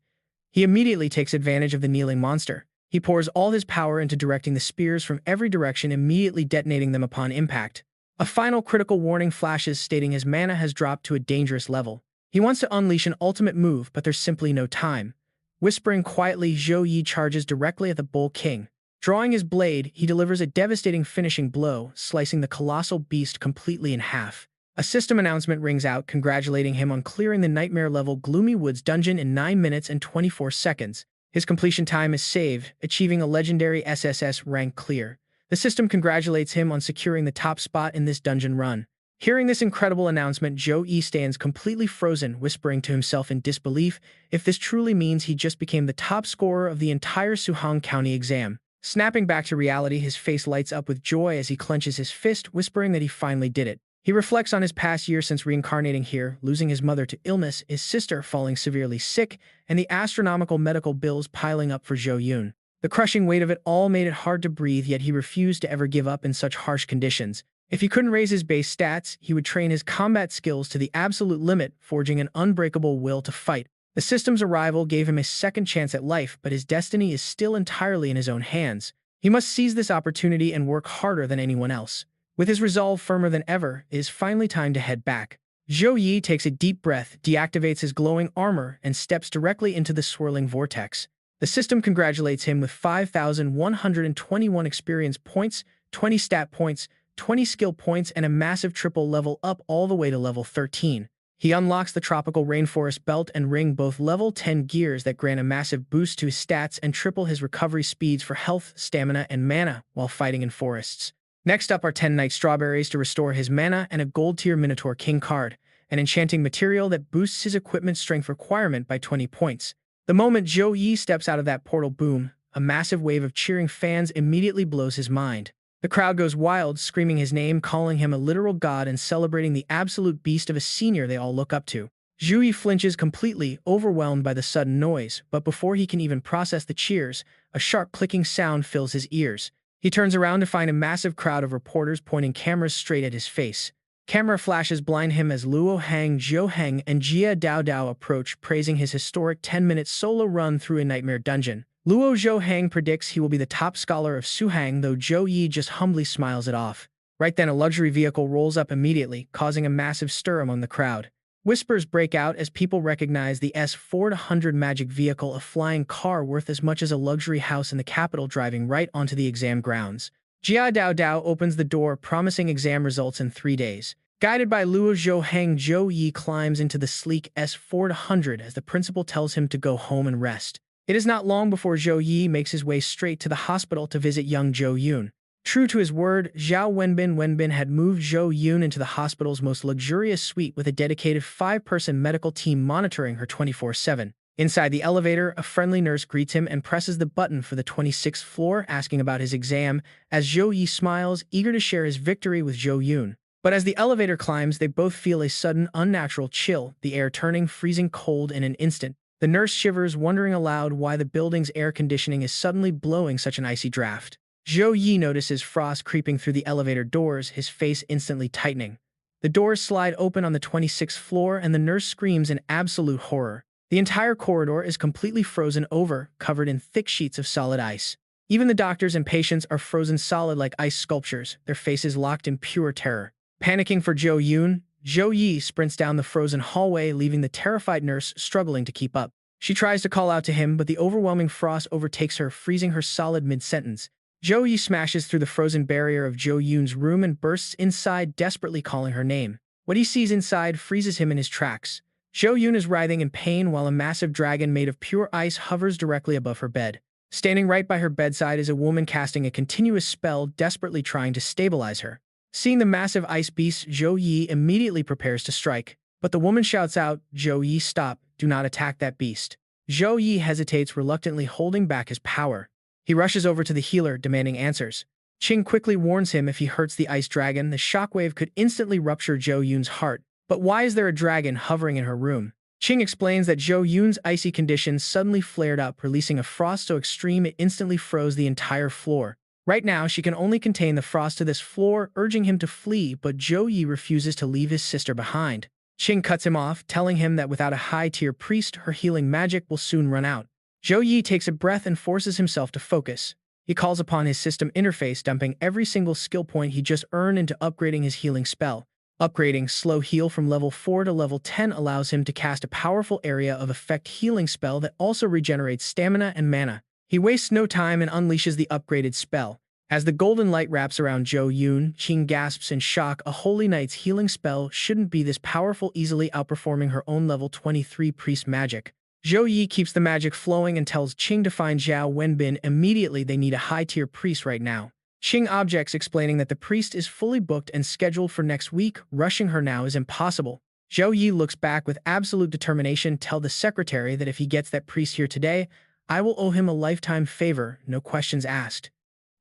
He immediately takes advantage of the kneeling monster. He pours all his power into directing the spears from every direction, immediately detonating them upon impact. A final critical warning flashes, stating his mana has dropped to a dangerous level. He wants to unleash an ultimate move, but there's simply no time. Whispering quietly, Zhou Yi charges directly at the Bull King. Drawing his blade, he delivers a devastating finishing blow, slicing the colossal beast completely in half. A system announcement rings out, congratulating him on clearing the nightmare-level Gloomy Woods dungeon in 9 minutes and 24 seconds. His completion time is saved, achieving a legendary SSS-rank clear. The system congratulates him on securing the top spot in this dungeon run. Hearing this incredible announcement, Zhou Yi stands completely frozen, whispering to himself in disbelief if this truly means he just became the top scorer of the entire Suhong County exam. Snapping back to reality, his face lights up with joy as he clenches his fist, whispering that he finally did it. He reflects on his past year since reincarnating here, losing his mother to illness, his sister falling severely sick, and the astronomical medical bills piling up for Zhou Yun. The crushing weight of it all made it hard to breathe, yet he refused to ever give up in such harsh conditions. If he couldn't raise his base stats, he would train his combat skills to the absolute limit, forging an unbreakable will to fight. The system's arrival gave him a second chance at life, but his destiny is still entirely in his own hands. He must seize this opportunity and work harder than anyone else. With his resolve firmer than ever, it is finally time to head back. Zhou Yi takes a deep breath, deactivates his glowing armor, and steps directly into the swirling vortex. The system congratulates him with 5,121 experience points, 20 stat points, 20 skill points, and a massive triple level up all the way to level 13. He unlocks the tropical rainforest belt and ring, both level 10 gears that grant a massive boost to his stats and triple his recovery speeds for health, stamina, and mana while fighting in forests. Next up are 10 night strawberries to restore his mana and a gold-tier Minotaur King card, an enchanting material that boosts his equipment strength requirement by 20 points. The moment Zhou Yi steps out of that portal boom, a massive wave of cheering fans immediately blows his mind. The crowd goes wild, screaming his name, calling him a literal god and celebrating the absolute beast of a senior they all look up to. Zhou Yi flinches completely, overwhelmed by the sudden noise, but before he can even process the cheers, a sharp clicking sound fills his ears. He turns around to find a massive crowd of reporters pointing cameras straight at his face. Camera flashes blind him as Luo Hang, Zhou Heng, and Jia Dao Dao approach, praising his historic 10-minute solo run through a nightmare dungeon. Luo Zhou Heng predicts he will be the top scholar of Suhang, though Zhou Yi just humbly smiles it off. Right then, a luxury vehicle rolls up immediately, causing a massive stir among the crowd. Whispers break out as people recognize the S-400 magic vehicle, a flying car worth as much as a luxury house in the capital, driving right onto the exam grounds. Jia Dao Dao opens the door, promising exam results in 3 days. Guided by Luo Zhou Heng, Zhou Yi climbs into the sleek S-400 as the principal tells him to go home and rest. It is not long before Zhou Yi makes his way straight to the hospital to visit young Zhou Yun. True to his word, Zhao Wenbin had moved Zhou Yun into the hospital's most luxurious suite with a dedicated 5-person medical team monitoring her 24/7. Inside the elevator, a friendly nurse greets him and presses the button for the 26th floor, asking about his exam, as Zhou Yi smiles, eager to share his victory with Zhou Yun. But as the elevator climbs, they both feel a sudden, unnatural chill, the air turning freezing cold in an instant. The nurse shivers, wondering aloud why the building's air conditioning is suddenly blowing such an icy draft. Zhou Yi notices frost creeping through the elevator doors, his face instantly tightening. The doors slide open on the 26th floor, and the nurse screams in absolute horror. The entire corridor is completely frozen over, covered in thick sheets of solid ice. Even the doctors and patients are frozen solid like ice sculptures, their faces locked in pure terror. Panicking for Zhou Yun, Zhou Yi sprints down the frozen hallway, leaving the terrified nurse struggling to keep up. She tries to call out to him, but the overwhelming frost overtakes her, freezing her solid mid-sentence. Zhou Yi smashes through the frozen barrier of Zhou Yun's room and bursts inside, desperately calling her name. What he sees inside freezes him in his tracks. Zhou Yun is writhing in pain while a massive dragon made of pure ice hovers directly above her bed. Standing right by her bedside is a woman casting a continuous spell, desperately trying to stabilize her. Seeing the massive ice beast, Zhou Yi immediately prepares to strike. But the woman shouts out, "Zhou Yi, stop, do not attack that beast." Zhou Yi hesitates, reluctantly holding back his power. He rushes over to the healer, demanding answers. Qing quickly warns him if he hurts the ice dragon, the shockwave could instantly rupture Zhou Yun's heart. But why is there a dragon hovering in her room? Qing explains that Zhou Yun's icy condition suddenly flared up, releasing a frost so extreme it instantly froze the entire floor. Right now, she can only contain the frost to this floor, urging him to flee, but Zhou Yi refuses to leave his sister behind. Qing cuts him off, telling him that without a high-tier priest, her healing magic will soon run out. Zhou Yi takes a breath and forces himself to focus. He calls upon his system interface, dumping every single skill point he just earned into upgrading his healing spell. Upgrading Slow Heal from level 4 to level 10 allows him to cast a powerful area of effect healing spell that also regenerates stamina and mana. He wastes no time and unleashes the upgraded spell. As the golden light wraps around Zhou Yun, Qing gasps in shock. A Holy Knight's healing spell shouldn't be this powerful, easily outperforming her own level 23 priest magic. Zhou Yi keeps the magic flowing and tells Qing to find Zhao Wenbin immediately. They need a high-tier priest right now. Qing objects, explaining that the priest is fully booked and scheduled for next week. Rushing her now is impossible. Zhou Yi looks back with absolute determination. Tell the secretary that if he gets that priest here today, I will owe him a lifetime favor, no questions asked.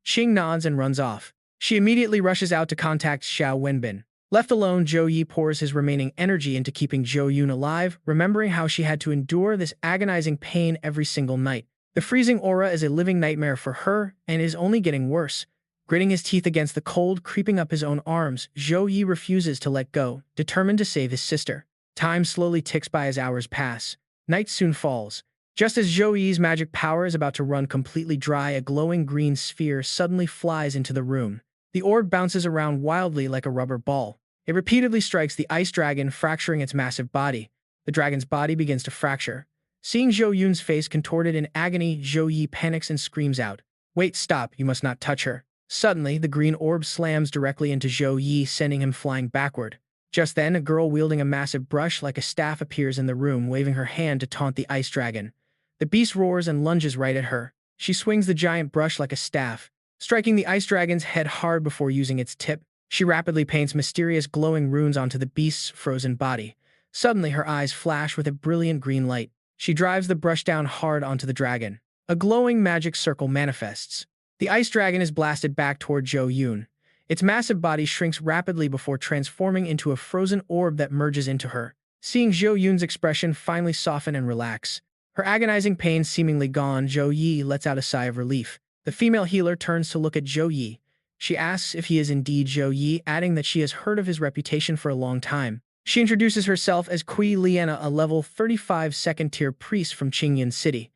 Qing nods and runs off. She immediately rushes out to contact Zhao Wenbin. Left alone, Zhou Yi pours his remaining energy into keeping Zhou Yun alive, remembering how she had to endure this agonizing pain every single night. The freezing aura is a living nightmare for her, and is only getting worse. Gritting his teeth against the cold creeping up his own arms, Zhou Yi refuses to let go, determined to save his sister. Time slowly ticks by as hours pass. Night soon falls. Just as Zhou Yi's magic power is about to run completely dry, a glowing green sphere suddenly flies into the room. The orb bounces around wildly like a rubber ball. It repeatedly strikes the ice dragon, fracturing its massive body. The dragon's body begins to fracture. Seeing Zhou Yun's face contorted in agony, Zhou Yi panics and screams out, "Wait, stop, you must not touch her." Suddenly, the green orb slams directly into Zhou Yi, sending him flying backward. Just then, a girl wielding a massive brush like a staff appears in the room, waving her hand to taunt the ice dragon. The beast roars and lunges right at her. She swings the giant brush like a staff. Striking the ice dragon's head hard before using its tip, she rapidly paints mysterious glowing runes onto the beast's frozen body. Suddenly, her eyes flash with a brilliant green light. She drives the brush down hard onto the dragon. A glowing magic circle manifests. The ice dragon is blasted back toward Zhou Yi. Its massive body shrinks rapidly before transforming into a frozen orb that merges into her. Seeing Zhou Yi's expression finally soften and relax, her agonizing pain seemingly gone, Zhou Yi lets out a sigh of relief. The female healer turns to look at Zhou Yi. She asks if he is indeed Zhou Yi, adding that she has heard of his reputation for a long time. She introduces herself as Kui Liana, a level 35 second-tier priest from Qingyan City.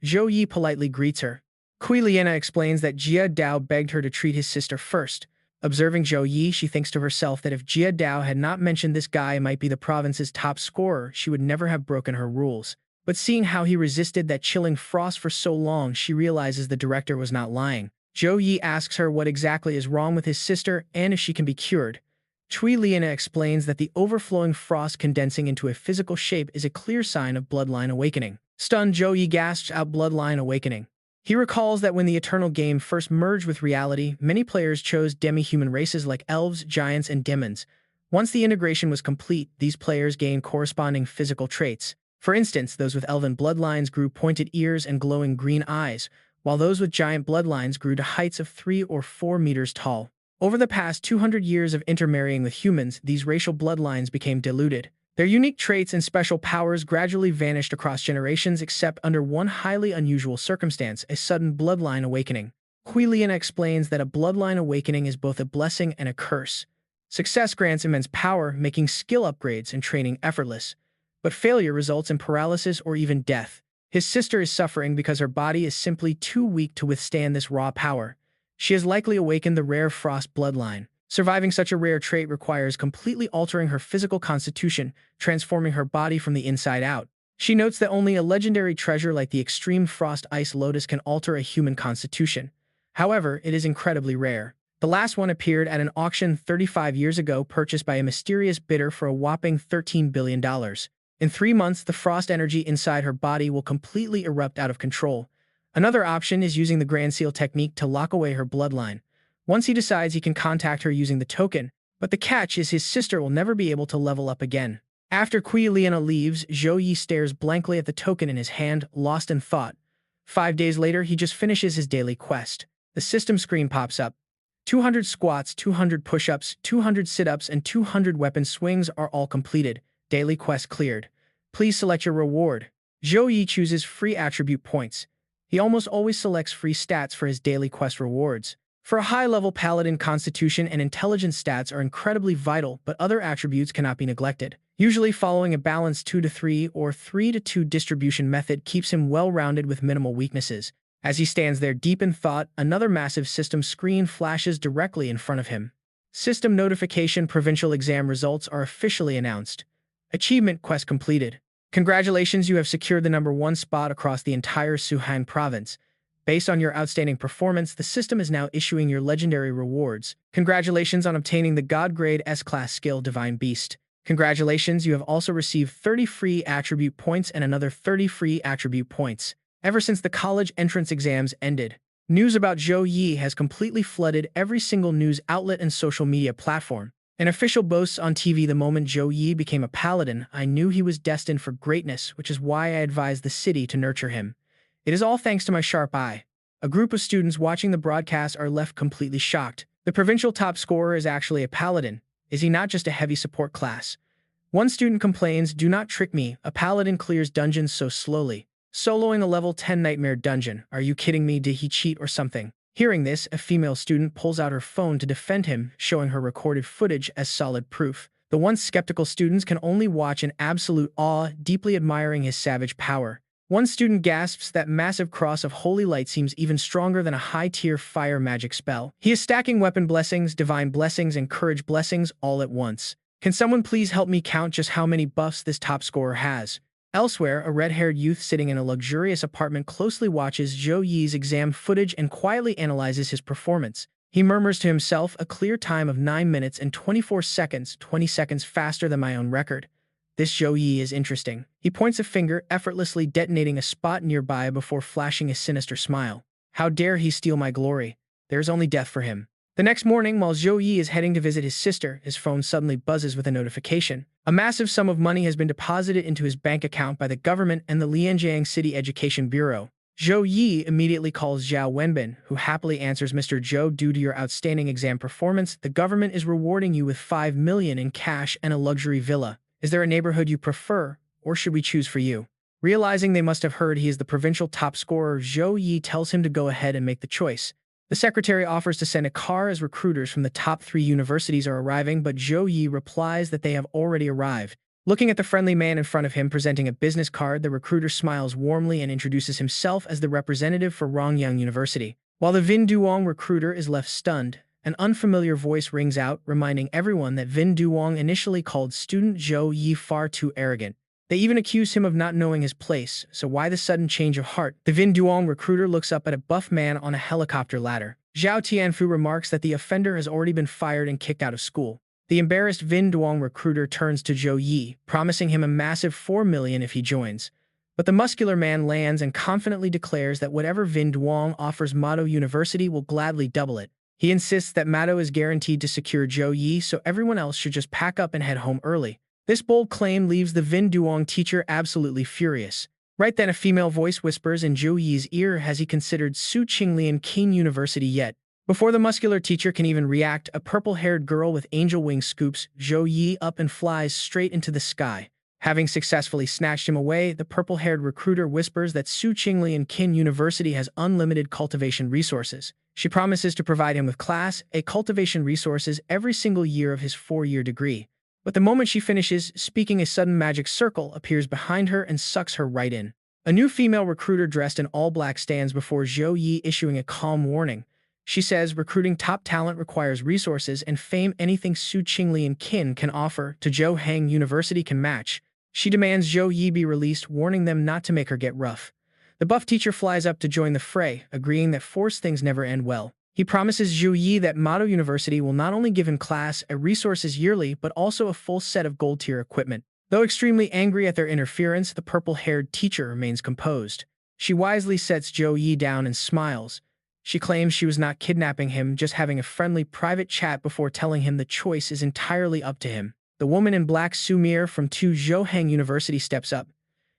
Zhou Yi politely greets her. Kui Liana explains that Jia Dao begged her to treat his sister first. Observing Zhou Yi, she thinks to herself that if Jia Dao had not mentioned this guy might be the province's top scorer, she would never have broken her rules. But seeing how he resisted that chilling frost for so long, she realizes the director was not lying. Zhou Yi asks her what exactly is wrong with his sister and if she can be cured. Cui Liana explains that the overflowing frost condensing into a physical shape is a clear sign of bloodline awakening. Stunned, Zhou Yi gasps out bloodline awakening. He recalls that when the Eternal game first merged with reality, many players chose demi-human races like elves, giants, and demons. Once the integration was complete, these players gained corresponding physical traits. For instance, those with elven bloodlines grew pointed ears and glowing green eyes, while those with giant bloodlines grew to heights of 3 or 4 meters tall. Over the past 200 years of intermarrying with humans, these racial bloodlines became diluted. Their unique traits and special powers gradually vanished across generations except under one highly unusual circumstance, a sudden bloodline awakening. Kui Liana explains that a bloodline awakening is both a blessing and a curse. Success grants immense power, making skill upgrades and training effortless, but failure results in paralysis or even death. His sister is suffering because her body is simply too weak to withstand this raw power. She has likely awakened the rare frost bloodline. Surviving such a rare trait requires completely altering her physical constitution, transforming her body from the inside out. She notes that only a legendary treasure like the extreme frost ice lotus can alter a human constitution. However, it is incredibly rare. The last one appeared at an auction 35 years ago, purchased by a mysterious bidder for a whopping $13 billion. In 3 months, the frost energy inside her body will completely erupt out of control. Another option is using the Grand Seal technique to lock away her bloodline. Once he decides, he can contact her using the token, but the catch is his sister will never be able to level up again. After Kui Liana leaves, Zhou Yi stares blankly at the token in his hand, lost in thought. 5 days later, he just finishes his daily quest. The system screen pops up. 200 squats, 200 push-ups, 200 sit-ups, and 200 weapon swings are all completed. Daily quest cleared. Please select your reward. Zhou Yi chooses free attribute points. He almost always selects free stats for his daily quest rewards. For a high-level paladin, constitution and intelligence stats are incredibly vital, but other attributes cannot be neglected. Usually following a balanced 2-3 or 3-2 distribution method keeps him well-rounded with minimal weaknesses. As he stands there deep in thought, another massive system screen flashes directly in front of him. System notification: provincial exam results are officially announced. Achievement: quest completed. Congratulations, you have secured the #1 spot across the entire Suhan province. Based on your outstanding performance, the system is now issuing your legendary rewards. Congratulations on obtaining the God-grade S-class skill Divine Beast. Congratulations, you have also received 30 free attribute points and another 30 free attribute points. Ever since the college entrance exams ended, news about Zhou Yi has completely flooded every single news outlet and social media platform. An official boasts on TV, the moment Zhou Yi became a paladin, I knew he was destined for greatness, which is why I advised the city to nurture him. It is all thanks to my sharp eye. A group of students watching the broadcast are left completely shocked. The provincial top scorer is actually a paladin. Is he not just a heavy support class? One student complains, "Do not trick me, a paladin clears dungeons so slowly. Soloing a level 10 nightmare dungeon. Are you kidding me? Did he cheat or something?" Hearing this, a female student pulls out her phone to defend him, showing her recorded footage as solid proof. The once skeptical students can only watch in absolute awe, deeply admiring his savage power. One student gasps that massive cross of holy light seems even stronger than a high-tier fire magic spell. He is stacking weapon blessings, divine blessings, and courage blessings all at once. Can someone please help me count just how many buffs this top scorer has? Elsewhere, a red-haired youth sitting in a luxurious apartment closely watches Zhou Yi's exam footage and quietly analyzes his performance. He murmurs to himself, a clear time of 9 minutes and 24 seconds, 20 seconds faster than my own record. This Zhou Yi is interesting. He points a finger, effortlessly detonating a spot nearby before flashing a sinister smile. How dare he steal my glory? There's only death for him. The next morning, while Zhou Yi is heading to visit his sister, his phone suddenly buzzes with a notification. A massive sum of money has been deposited into his bank account by the government and the Lianjiang City Education Bureau. Zhou Yi immediately calls Zhao Wenbin, who happily answers, Mr. Zhou, due to your outstanding exam performance, the government is rewarding you with 5 million in cash and a luxury villa. Is there a neighborhood you prefer, or should we choose for you? Realizing they must have heard he is the provincial top scorer, Zhou Yi tells him to go ahead and make the choice. The secretary offers to send a car as recruiters from the top 3 universities are arriving, but Zhou Yi replies that they have already arrived. Looking at the friendly man in front of him presenting a business card, the recruiter smiles warmly and introduces himself as the representative for Rongyang University. While the Vin Duong recruiter is left stunned, an unfamiliar voice rings out, reminding everyone that Vin Duong initially called student Zhou Yi far too arrogant. They even accuse him of not knowing his place, so why the sudden change of heart? The Vin Duong recruiter looks up at a buff man on a helicopter ladder. Zhao Tianfu remarks that the offender has already been fired and kicked out of school. The embarrassed Vin Duong recruiter turns to Zhou Yi, promising him a massive 4 million if he joins. But the muscular man lands and confidently declares that whatever Vin Duong offers, Mado University will gladly double it. He insists that Mado is guaranteed to secure Zhou Yi, so everyone else should just pack up and head home early. This bold claim leaves the Vin Duong teacher absolutely furious. Right then, a female voice whispers in Zhou Yi's ear, has he considered Su Qinglian Qin University yet? Before the muscular teacher can even react, a purple-haired girl with angel wings scoops Zhou Yi up and flies straight into the sky. Having successfully snatched him away, the purple-haired recruiter whispers that Su Qinglian Qin University has unlimited cultivation resources. She promises to provide him with Class A cultivation resources every single year of his 4-year degree. But the moment she finishes speaking, a sudden magic circle appears behind her and sucks her right in. A new female recruiter dressed in all black stands before Zhou Yi, issuing a calm warning. She says recruiting top talent requires resources and fame. Anything Su Qinglian Qin can offer to Zhou Hang University can match. She demands Zhou Yi be released, warning them not to make her get rough. The buff teacher flies up to join the fray, agreeing that forced things never end well. He promises Zhou Yi that Mado University will not only give him Class A resources yearly, but also a full set of gold-tier equipment. Though extremely angry at their interference, the purple-haired teacher remains composed. She wisely sets Zhou Yi down and smiles. She claims she was not kidnapping him, just having a friendly private chat, before telling him the choice is entirely up to him. The woman in black, Su Mir from Zhou Hang University, steps up.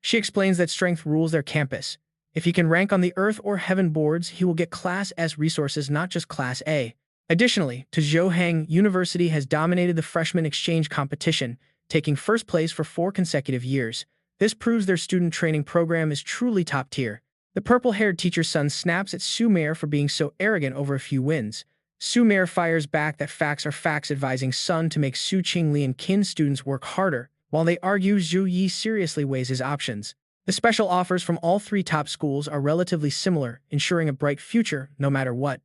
She explains that strength rules their campus. If he can rank on the Earth or Heaven boards, he will get Class S resources, not just Class A. Additionally, Zhou Hang University has dominated the freshman exchange competition, taking first place for 4 consecutive years. This proves their student training program is truly top tier. The purple-haired teacher's son snaps at Su Mir for being so arrogant over a few wins. Su Mir fires back that facts are facts, advising son to make Su Qinglian Qin students work harder. While they argue, Zhou Yi seriously weighs his options. The special offers from all 3 top schools are relatively similar, ensuring a bright future no matter what.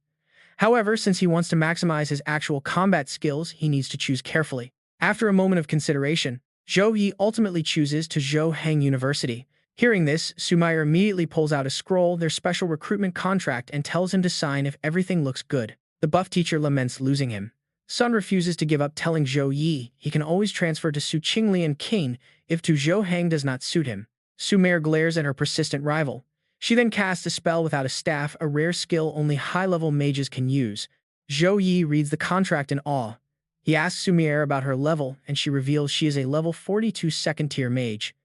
However, since he wants to maximize his actual combat skills, he needs to choose carefully. After a moment of consideration, Zhou Yi ultimately chooses Zhou Hang University. Hearing this, Su Mir immediately pulls out a scroll, their special recruitment contract, and tells him to sign if everything looks good. The buff teacher laments losing him. Sun refuses to give up, telling Zhou Yi he can always transfer to Su Qinglian Qin if Zhou Hang does not suit him. Su Mir glares at her persistent rival. She then casts a spell without a staff, a rare skill only high-level mages can use. Zhou Yi reads the contract in awe. He asks Su Mir about her level, and she reveals she is a level 42 second-tier mage.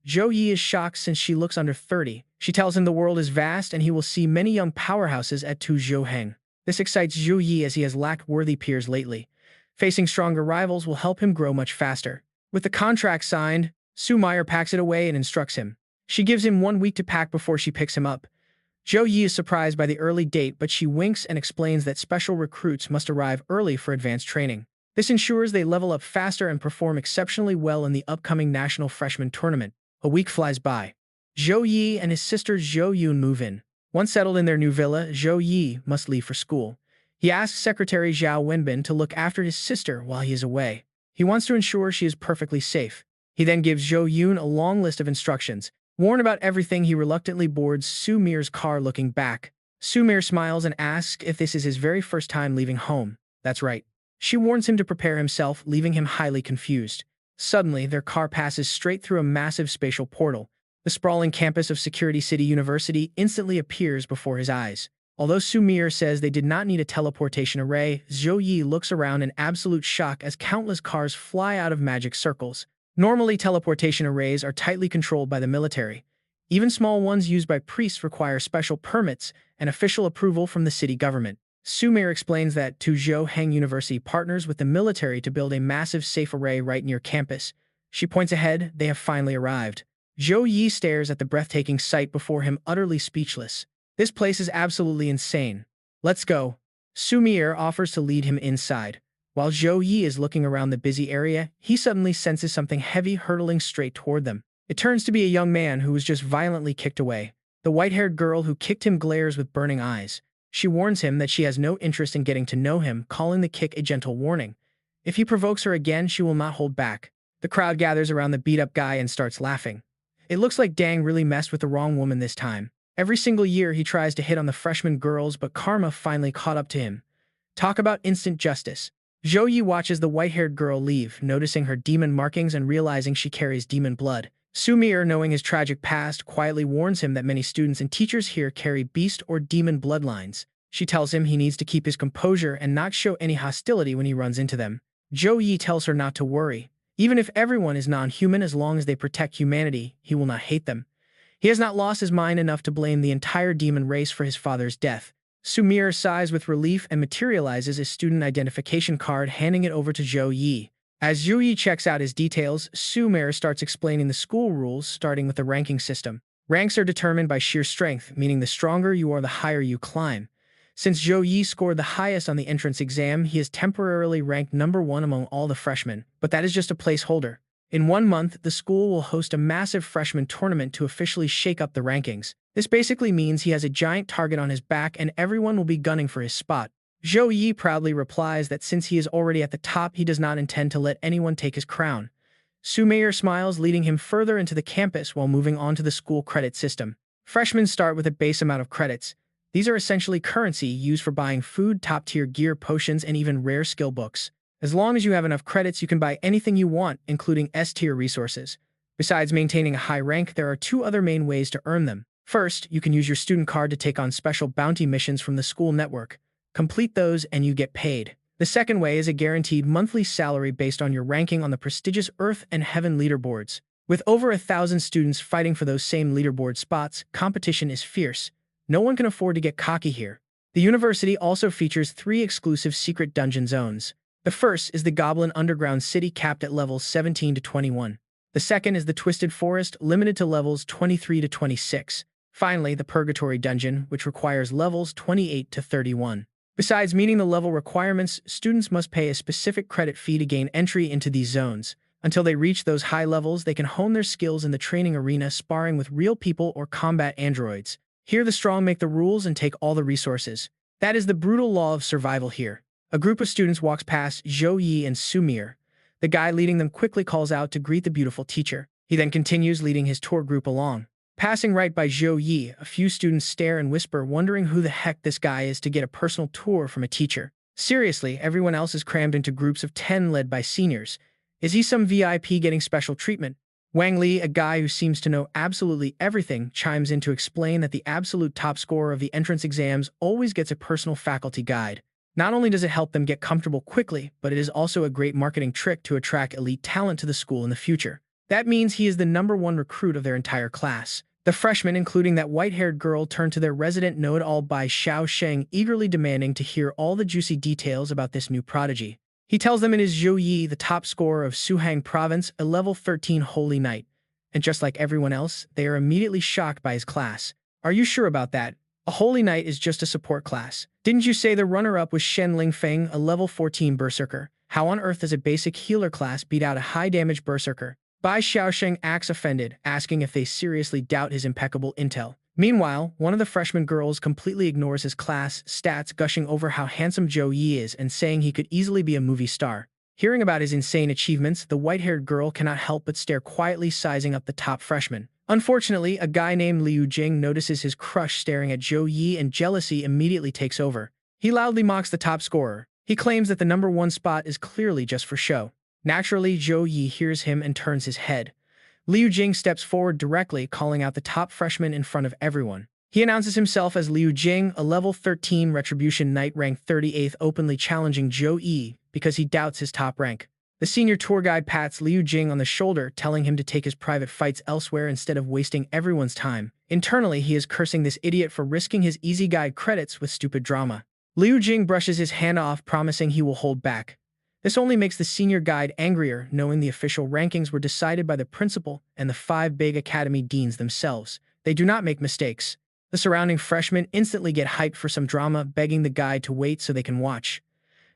Zhou Yi is shocked since she looks under 30. She tells him the world is vast and he will see many young powerhouses at Zhou Hang. This excites Zhou Yi as he has lacked worthy peers lately. Facing stronger rivals will help him grow much faster. With the contract signed, Su Mir packs it away and instructs him. She gives him 1 week to pack before she picks him up. Zhou Yi is surprised by the early date, but she winks and explains that special recruits must arrive early for advanced training. This ensures they level up faster and perform exceptionally well in the upcoming National Freshman Tournament. A week flies by. Zhou Yi and his sister Zhou Yun move in. Once settled in their new villa, Zhou Yi must leave for school. He asks Secretary Zhao Wenbin to look after his sister while he is away. He wants to ensure she is perfectly safe. He then gives Zhou Yun a long list of instructions. Warned about everything, he reluctantly boards Su Mir's car. Looking back, Su Mir smiles and asks if this is his very first time leaving home. That's right. She warns him to prepare himself, leaving him highly confused. Suddenly, their car passes straight through a massive spatial portal. The sprawling campus of Security City University instantly appears before his eyes. Although Sumire says they did not need a teleportation array, Zhou Yi looks around in absolute shock as countless cars fly out of magic circles. Normally, teleportation arrays are tightly controlled by the military. Even small ones used by priests require special permits and official approval from the city government. Sumire explains that Zhou Hang University partners with the military to build a massive safe array right near campus. She points ahead, they have finally arrived. Zhou Yi stares at the breathtaking sight before him, utterly speechless. This place is absolutely insane. Let's go. Sumire offers to lead him inside. While Zhou Yi is looking around the busy area, he suddenly senses something heavy hurtling straight toward them. It turns to be a young man who was just violently kicked away. The white-haired girl who kicked him glares with burning eyes. She warns him that she has no interest in getting to know him, calling the kick a gentle warning. If he provokes her again, she will not hold back. The crowd gathers around the beat-up guy and starts laughing. It looks like Dang really messed with the wrong woman this time. Every single year he tries to hit on the freshman girls, but karma finally caught up to him. Talk about instant justice. Zhou Yi watches the white-haired girl leave, noticing her demon markings and realizing she carries demon blood. Sumire, knowing his tragic past, quietly warns him that many students and teachers here carry beast or demon bloodlines. She tells him he needs to keep his composure and not show any hostility when he runs into them. Zhou Yi tells her not to worry. Even if everyone is non-human, as long as they protect humanity, he will not hate them. He has not lost his mind enough to blame the entire demon race for his father's death. Sumire sighs with relief and materializes his student identification card, handing it over to Zhou Yi. As Zhou Yi checks out his details, Sumire starts explaining the school rules, starting with the ranking system. Ranks are determined by sheer strength, meaning the stronger you are, the higher you climb. Since Zhou Yi scored the highest on the entrance exam, he is temporarily ranked #1 among all the freshmen, but that is just a placeholder. In 1 month, the school will host a massive freshman tournament to officially shake up the rankings. This basically means he has a giant target on his back and everyone will be gunning for his spot. Zhou Yi proudly replies that since he is already at the top, he does not intend to let anyone take his crown. Sumire smiles, leading him further into the campus while moving on to the school credit system. Freshmen start with a base amount of credits. These are essentially currency used for buying food, top-tier gear, potions, and even rare skill books. As long as you have enough credits, you can buy anything you want, including S-tier resources. Besides maintaining a high rank, there are 2 other main ways to earn them. First, you can use your student card to take on special bounty missions from the school network. Complete those and you get paid. The second way is a guaranteed monthly salary based on your ranking on the prestigious Earth and Heaven leaderboards. With over 1,000 students fighting for those same leaderboard spots, competition is fierce. No one can afford to get cocky here. The university also features 3 exclusive secret dungeon zones. The first is the Goblin Underground City, capped at levels 17 to 21. The second is the Twisted Forest, limited to levels 23 to 26. Finally, the Purgatory Dungeon, which requires levels 28 to 31. Besides meeting the level requirements, students must pay a specific credit fee to gain entry into these zones. Until they reach those high levels, they can hone their skills in the training arena, sparring with real people or combat androids. Here, the strong make the rules and take all the resources. That is the brutal law of survival here. A group of students walks past Zhou Yi and Sumire. The guy leading them quickly calls out to greet the beautiful teacher. He then continues leading his tour group along. Passing right by Zhou Yi, a few students stare and whisper, wondering who the heck this guy is to get a personal tour from a teacher. Seriously, everyone else is crammed into groups of 10 led by seniors. Is he some VIP getting special treatment? Wang Li, a guy who seems to know absolutely everything, chimes in to explain that the absolute top scorer of the entrance exams always gets a personal faculty guide. Not only does it help them get comfortable quickly, but it is also a great marketing trick to attract elite talent to the school in the future. That means he is the #1 recruit of their entire class. The freshmen, including that white-haired girl, turn to their resident know-it-all by Xiao Sheng, eagerly demanding to hear all the juicy details about this new prodigy. He tells them it is Zhou Yi, the top scorer of Suhang Province, a level 13 holy knight. And just like everyone else, they are immediately shocked by his class. Are you sure about that? A holy knight is just a support class. Didn't you say the runner-up was Shen Lingfeng, a level 14 berserker? How on earth does a basic healer class beat out a high-damage berserker? Bai Xiaosheng acts offended, asking if they seriously doubt his impeccable intel. Meanwhile, one of the freshman girls completely ignores his class stats, gushing over how handsome Zhou Yi is and saying he could easily be a movie star. Hearing about his insane achievements, the white-haired girl cannot help but stare quietly, sizing up the top freshman. Unfortunately, a guy named Liu Jing notices his crush staring at Zhou Yi and jealousy immediately takes over. He loudly mocks the top scorer. He claims that the #1 spot is clearly just for show. Naturally, Zhou Yi hears him and turns his head. Liu Jing steps forward directly, calling out the top freshman in front of everyone. He announces himself as Liu Jing, a level 13 Retribution Knight rank 38th, openly challenging Zhou Yi because he doubts his top rank. The senior tour guide pats Liu Jing on the shoulder, telling him to take his private fights elsewhere instead of wasting everyone's time. Internally, he is cursing this idiot for risking his easy guide credits with stupid drama. Liu Jing brushes his hand off, promising he will hold back. This only makes the senior guide angrier, knowing the official rankings were decided by the principal and the 5 big academy deans themselves. They do not make mistakes. The surrounding freshmen instantly get hyped for some drama, begging the guide to wait so they can watch.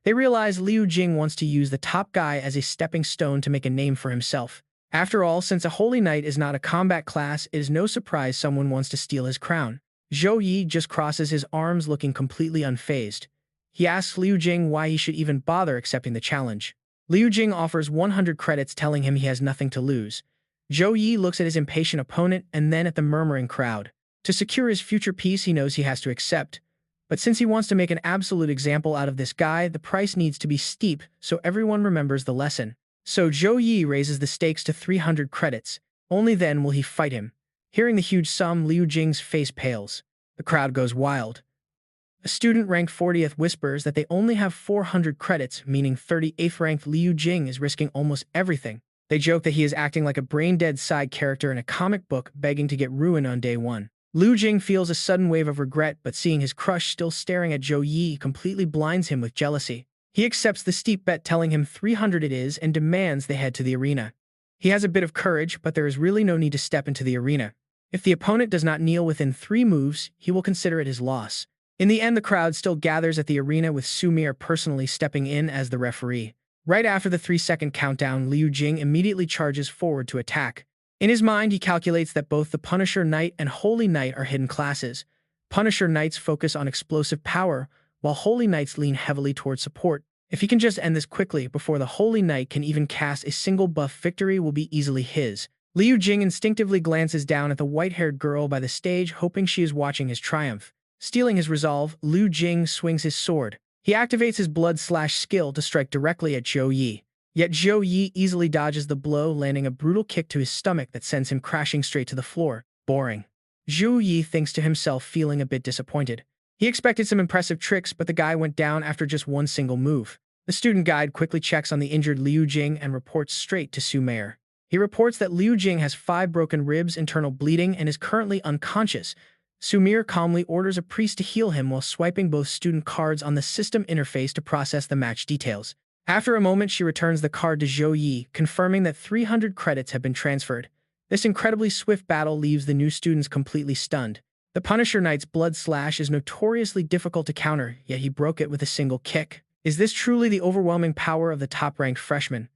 They realize Liu Jing wants to use the top guy as a stepping stone to make a name for himself. After all, since a Holy Knight is not a combat class, it is no surprise someone wants to steal his crown. Zhou Yi just crosses his arms, looking completely unfazed. He asks Liu Jing why he should even bother accepting the challenge. Liu Jing offers 100 credits, telling him he has nothing to lose. Zhou Yi looks at his impatient opponent and then at the murmuring crowd. To secure his future peace, he knows he has to accept. But since he wants to make an absolute example out of this guy, the price needs to be steep so everyone remembers the lesson. So Zhou Yi raises the stakes to 300 credits. Only then will he fight him. Hearing the huge sum, Liu Jing's face pales. The crowd goes wild. A student ranked 40th whispers that they only have 400 credits, meaning 38th ranked Liu Jing is risking almost everything. They joke that he is acting like a brain-dead side character in a comic book, begging to get ruined on day one. Liu Jing feels a sudden wave of regret, but seeing his crush still staring at Zhou Yi completely blinds him with jealousy. He accepts the steep bet, telling him 300 it is, and demands they head to the arena. He has a bit of courage, but there is really no need to step into the arena. If the opponent does not kneel within 3 moves, he will consider it his loss. In the end, the crowd still gathers at the arena, with Sumire personally stepping in as the referee. Right after the 3-second countdown, Liu Jing immediately charges forward to attack. In his mind, he calculates that both the Punisher Knight and Holy Knight are hidden classes. Punisher Knights focus on explosive power, while Holy Knights lean heavily towards support. If he can just end this quickly before the Holy Knight can even cast a single buff, victory will be easily his. Liu Jing instinctively glances down at the white-haired girl by the stage, hoping she is watching his triumph. Stealing his resolve, Liu Jing swings his sword. He activates his blood slash skill to strike directly at Zhou Yi. Yet Zhou Yi easily dodges the blow, landing a brutal kick to his stomach that sends him crashing straight to the floor. Boring. Zhou Yi thinks to himself, feeling a bit disappointed. He expected some impressive tricks, but the guy went down after just one single move. The student guide quickly checks on the injured Liu Jing and reports straight to Sumire. He reports that Liu Jing has 5 broken ribs, internal bleeding, and is currently unconscious. Sumire calmly orders a priest to heal him while swiping both student cards on the system interface to process the match details. After a moment, she returns the card to Zhou Yi, confirming that 300 credits have been transferred. This incredibly swift battle leaves the new students completely stunned. The Punisher Knight's blood slash is notoriously difficult to counter, yet he broke it with a single kick. Is this truly the overwhelming power of the top-ranked freshman?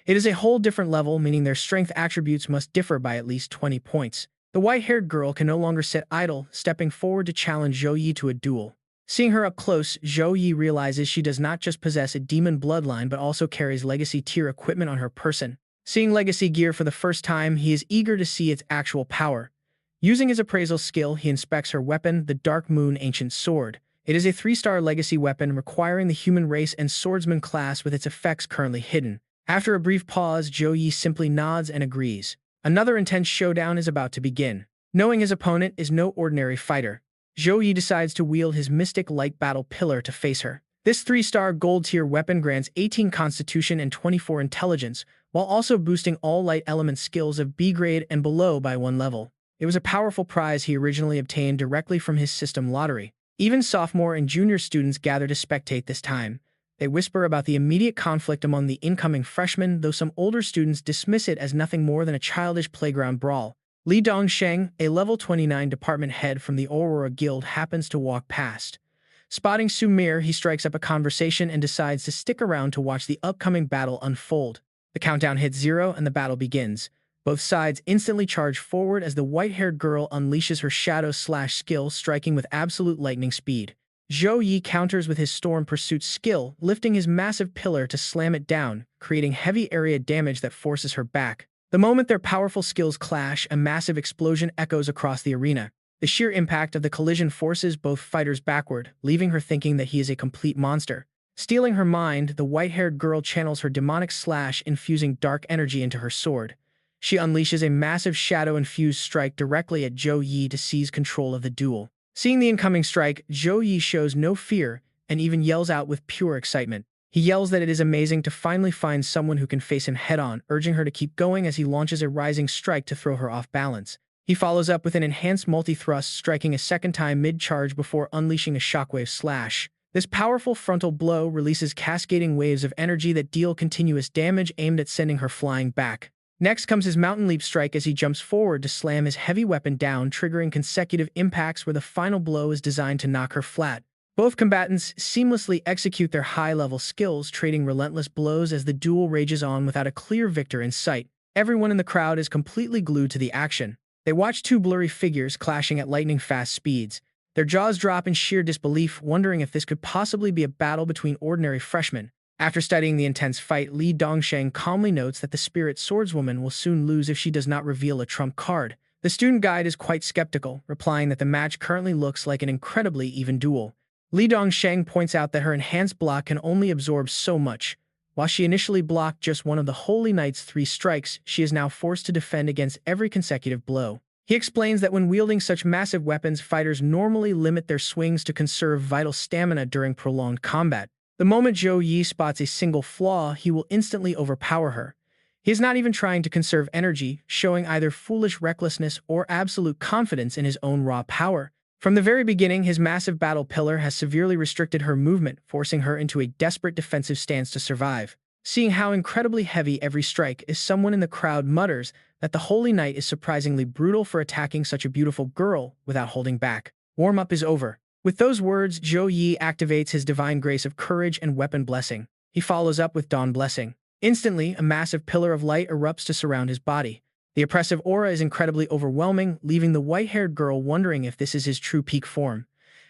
It is a whole different level, meaning their strength attributes must differ by at least 20 points. The white-haired girl can no longer sit idle, stepping forward to challenge Zhou Yi to a duel. Seeing her up close, Zhou Yi realizes she does not just possess a demon bloodline but also carries legacy tier equipment on her person. Seeing legacy gear for the first time, he is eager to see its actual power. Using his appraisal skill, he inspects her weapon, the Dark Moon Ancient Sword. It is a 3-star legacy weapon requiring the human race and swordsman class, with its effects currently hidden. After a brief pause, Zhou Yi simply nods and agrees. Another intense showdown is about to begin. Knowing his opponent is no ordinary fighter, Zhou Yi decides to wield his Mystic Light Battle Pillar to face her. This 3-star gold-tier weapon grants 18 Constitution and 24 Intelligence, while also boosting all light element skills of B grade and below by 1 level. It was a powerful prize he originally obtained directly from his system lottery. Even sophomore and junior students gather to spectate this time. They whisper about the immediate conflict among the incoming freshmen, though some older students dismiss it as nothing more than a childish playground brawl. Li Dongsheng, a level 29 department head from the Aurora Guild, happens to walk past. Spotting Sumire, he strikes up a conversation and decides to stick around to watch the upcoming battle unfold. The countdown hits 0 and the battle begins. Both sides instantly charge forward as the white-haired girl unleashes her shadow slash skill, striking with absolute lightning speed. Zhou Yi counters with his Storm Pursuit skill, lifting his massive pillar to slam it down, creating heavy area damage that forces her back. The moment their powerful skills clash, a massive explosion echoes across the arena. The sheer impact of the collision forces both fighters backward, leaving her thinking that he is a complete monster. Stealing her mind, the white-haired girl channels her demonic slash, infusing dark energy into her sword. She unleashes a massive shadow-infused strike directly at Zhou Yi to seize control of the duel. Seeing the incoming strike, Zhou Yi shows no fear and even yells out with pure excitement. He yells that it is amazing to finally find someone who can face him head-on, urging her to keep going as he launches a rising strike to throw her off balance. He follows up with an enhanced multi-thrust, striking a second time mid-charge before unleashing a shockwave slash. This powerful frontal blow releases cascading waves of energy that deal continuous damage aimed at sending her flying back. Next comes his mountain leap strike as he jumps forward to slam his heavy weapon down, triggering consecutive impacts where the final blow is designed to knock her flat. Both combatants seamlessly execute their high-level skills, trading relentless blows as the duel rages on without a clear victor in sight. Everyone in the crowd is completely glued to the action. They watch two blurry figures clashing at lightning-fast speeds. Their jaws drop in sheer disbelief, wondering if this could possibly be a battle between ordinary freshmen. After studying the intense fight, Li Dongsheng calmly notes that the spirit swordswoman will soon lose if she does not reveal a trump card. The student guide is quite skeptical, replying that the match currently looks like an incredibly even duel. Li Dongsheng points out that her enhanced block can only absorb so much. While she initially blocked just one of the Holy Knight's 3 strikes, she is now forced to defend against every consecutive blow. He explains that when wielding such massive weapons, fighters normally limit their swings to conserve vital stamina during prolonged combat. The moment Zhou Yi spots a single flaw, he will instantly overpower her. He is not even trying to conserve energy, showing either foolish recklessness or absolute confidence in his own raw power. From the very beginning, his massive battle pillar has severely restricted her movement, forcing her into a desperate defensive stance to survive. Seeing how incredibly heavy every strike is, someone in the crowd mutters that the Holy Knight is surprisingly brutal for attacking such a beautiful girl without holding back. Warm-up is over. With those words, Zhou Yi activates his divine grace of courage and weapon blessing. He follows up with Dawn Blessing. Instantly, a massive pillar of light erupts to surround his body. The oppressive aura is incredibly overwhelming, leaving the white-haired girl wondering if this is his true peak form.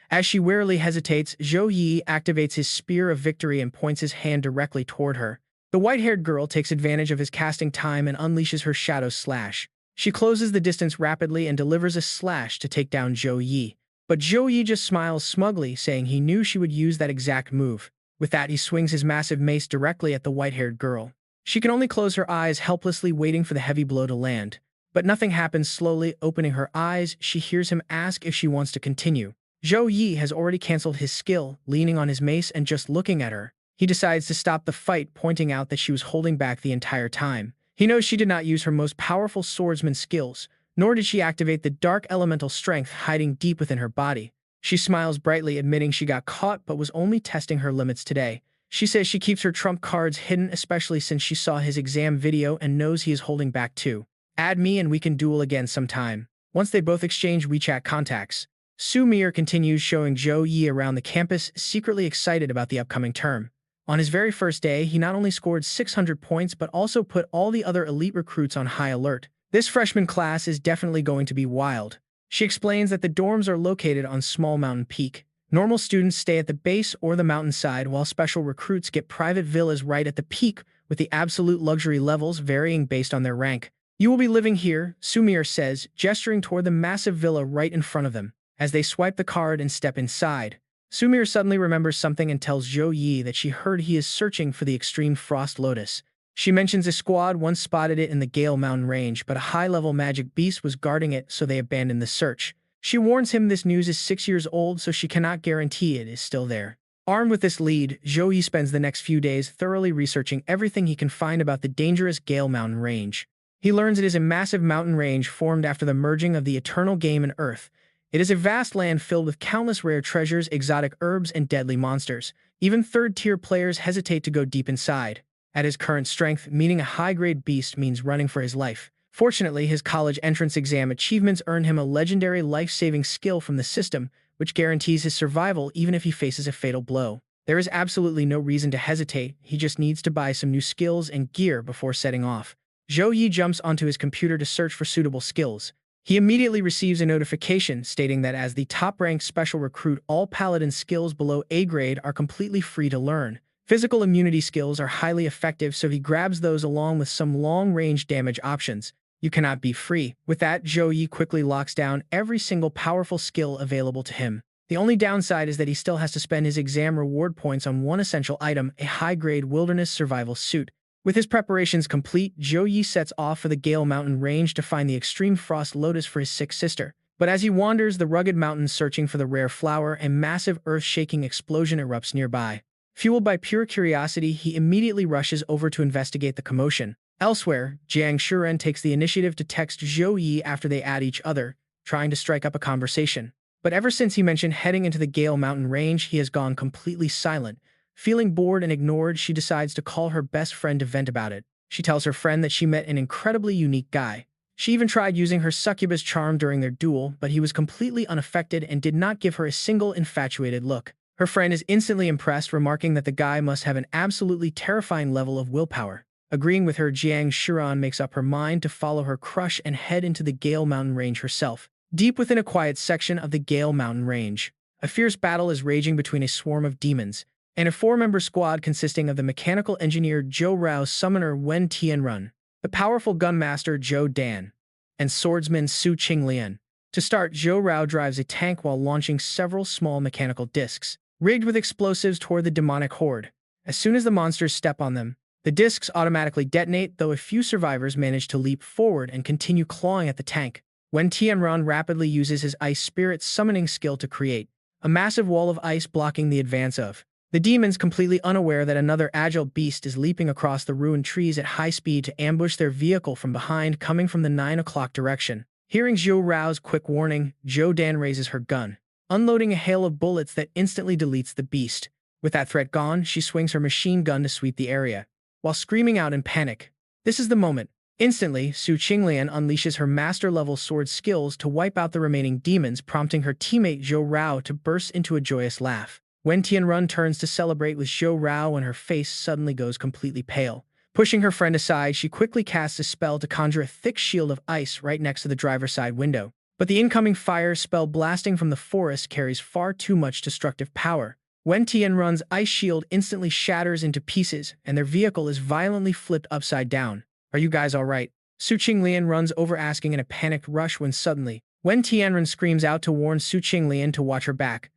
As she warily hesitates, Zhou Yi activates his Spear of Victory and points his hand directly toward her. The white-haired girl takes advantage of his casting time and unleashes her Shadow Slash. She closes the distance rapidly and delivers a slash to take down Zhou Yi. But Zhou Yi just smiles smugly, saying he knew she would use that exact move. With that, he swings his massive mace directly at the white-haired girl. She can only close her eyes, helplessly waiting for the heavy blow to land. But nothing happens. Slowly opening her eyes, she hears him ask if she wants to continue. Zhou Yi has already canceled his skill, leaning on his mace and just looking at her. He decides to stop the fight, pointing out that she was holding back the entire time. He knows she did not use her most powerful swordsman skills, nor did she activate the dark elemental strength hiding deep within her body. She smiles brightly, admitting she got caught but was only testing her limits today. She says she keeps her trump cards hidden, especially since she saw his exam video and knows he is holding back too. Add me and we can duel again sometime. Once they both exchange WeChat contacts, Su Mir continues showing Zhou Yi around the campus, secretly excited about the upcoming term. On his very first day, he not only scored 600 points but also put all the other elite recruits on high alert. This freshman class is definitely going to be wild. She explains that the dorms are located on Small Mountain Peak. Normal students stay at the base or the mountainside, while special recruits get private villas right at the peak, with the absolute luxury levels varying based on their rank. You will be living here, Sumir says, gesturing toward the massive villa right in front of them. As they swipe the card and step inside, Sumir suddenly remembers something and tells Zhou Yi that she heard he is searching for the extreme frost lotus. She mentions a squad once spotted it in the Gale Mountain range, but a high-level magic beast was guarding it, so they abandoned the search. She warns him this news is 6 years old, so she cannot guarantee it is still there. Armed with this lead, Zhou Yi spends the next few days thoroughly researching everything he can find about the dangerous Gale Mountain range. He learns it is a massive mountain range formed after the merging of the eternal game and earth. It is a vast land filled with countless rare treasures, exotic herbs, and deadly monsters. Even third-tier players hesitate to go deep inside. At his current strength, meeting a high-grade beast means running for his life. Fortunately, his college entrance exam achievements earn him a legendary life-saving skill from the system, which guarantees his survival even if he faces a fatal blow. There is absolutely no reason to hesitate. He just needs to buy some new skills and gear before setting off. Zhou Yi jumps onto his computer to search for suitable skills. He immediately receives a notification stating that as the top-ranked special recruit, all paladin skills below A grade are completely free to learn. Physical immunity skills are highly effective, so he grabs those along with some long-range damage options. You cannot be free. With that, Zhou Yi quickly locks down every single powerful skill available to him. The only downside is that he still has to spend his exam reward points on one essential item, a high-grade wilderness survival suit. With his preparations complete, Zhou Yi sets off for the Gale Mountain range to find the extreme frost lotus for his sick sister. But as he wanders the rugged mountains searching for the rare flower, a massive earth-shaking explosion erupts nearby. Fueled by pure curiosity, he immediately rushes over to investigate the commotion. Elsewhere, Jiang Shuren takes the initiative to text Zhou Yi after they add each other, trying to strike up a conversation. But ever since he mentioned heading into the Gale Mountain range, he has gone completely silent. Feeling bored and ignored, she decides to call her best friend to vent about it. She tells her friend that she met an incredibly unique guy. She even tried using her succubus charm during their duel, but he was completely unaffected and did not give her a single infatuated look. Her friend is instantly impressed, remarking that the guy must have an absolutely terrifying level of willpower. Agreeing with her, Jiang Shuren makes up her mind to follow her crush and head into the Gale Mountain range herself. Deep within a quiet section of the Gale Mountain range, a fierce battle is raging between a swarm of demons and a four-member squad consisting of the mechanical engineer Zhou Rao's summoner Wen Tianrun, the powerful gunmaster Zhou Dan, and swordsman Su Qinglian. To start, Zhou Rao drives a tank while launching several small mechanical discs, rigged with explosives toward the demonic horde. As soon as the monsters step on them, the discs automatically detonate, though a few survivors manage to leap forward and continue clawing at the tank. Wen Tianrun rapidly uses his ice spirit summoning skill to create a massive wall of ice blocking the advance of the demons, completely unaware that another agile beast is leaping across the ruined trees at high speed to ambush their vehicle from behind, coming from the 9 o'clock direction. Hearing Zhou Rao's quick warning, Zhou Dan raises her gun, unloading a hail of bullets that instantly deletes the beast. With that threat gone, she swings her machine gun to sweep the area, while screaming out in panic. This is the moment. Instantly, Su Qinglian unleashes her master-level sword skills to wipe out the remaining demons, prompting her teammate Zhou Rao to burst into a joyous laugh. Wen Tianrun turns to celebrate with Zhou Rao when her face suddenly goes completely pale. Pushing her friend aside, she quickly casts a spell to conjure a thick shield of ice right next to the driver's side window. But the incoming fire spell blasting from the forest carries far too much destructive power. Wen Tianrun's ice shield instantly shatters into pieces, and their vehicle is violently flipped upside down. "Are you guys alright?" Su Qinglian runs over asking in a panicked rush when suddenly, Wen Tianrun screams out to warn Su Qinglian to watch her back.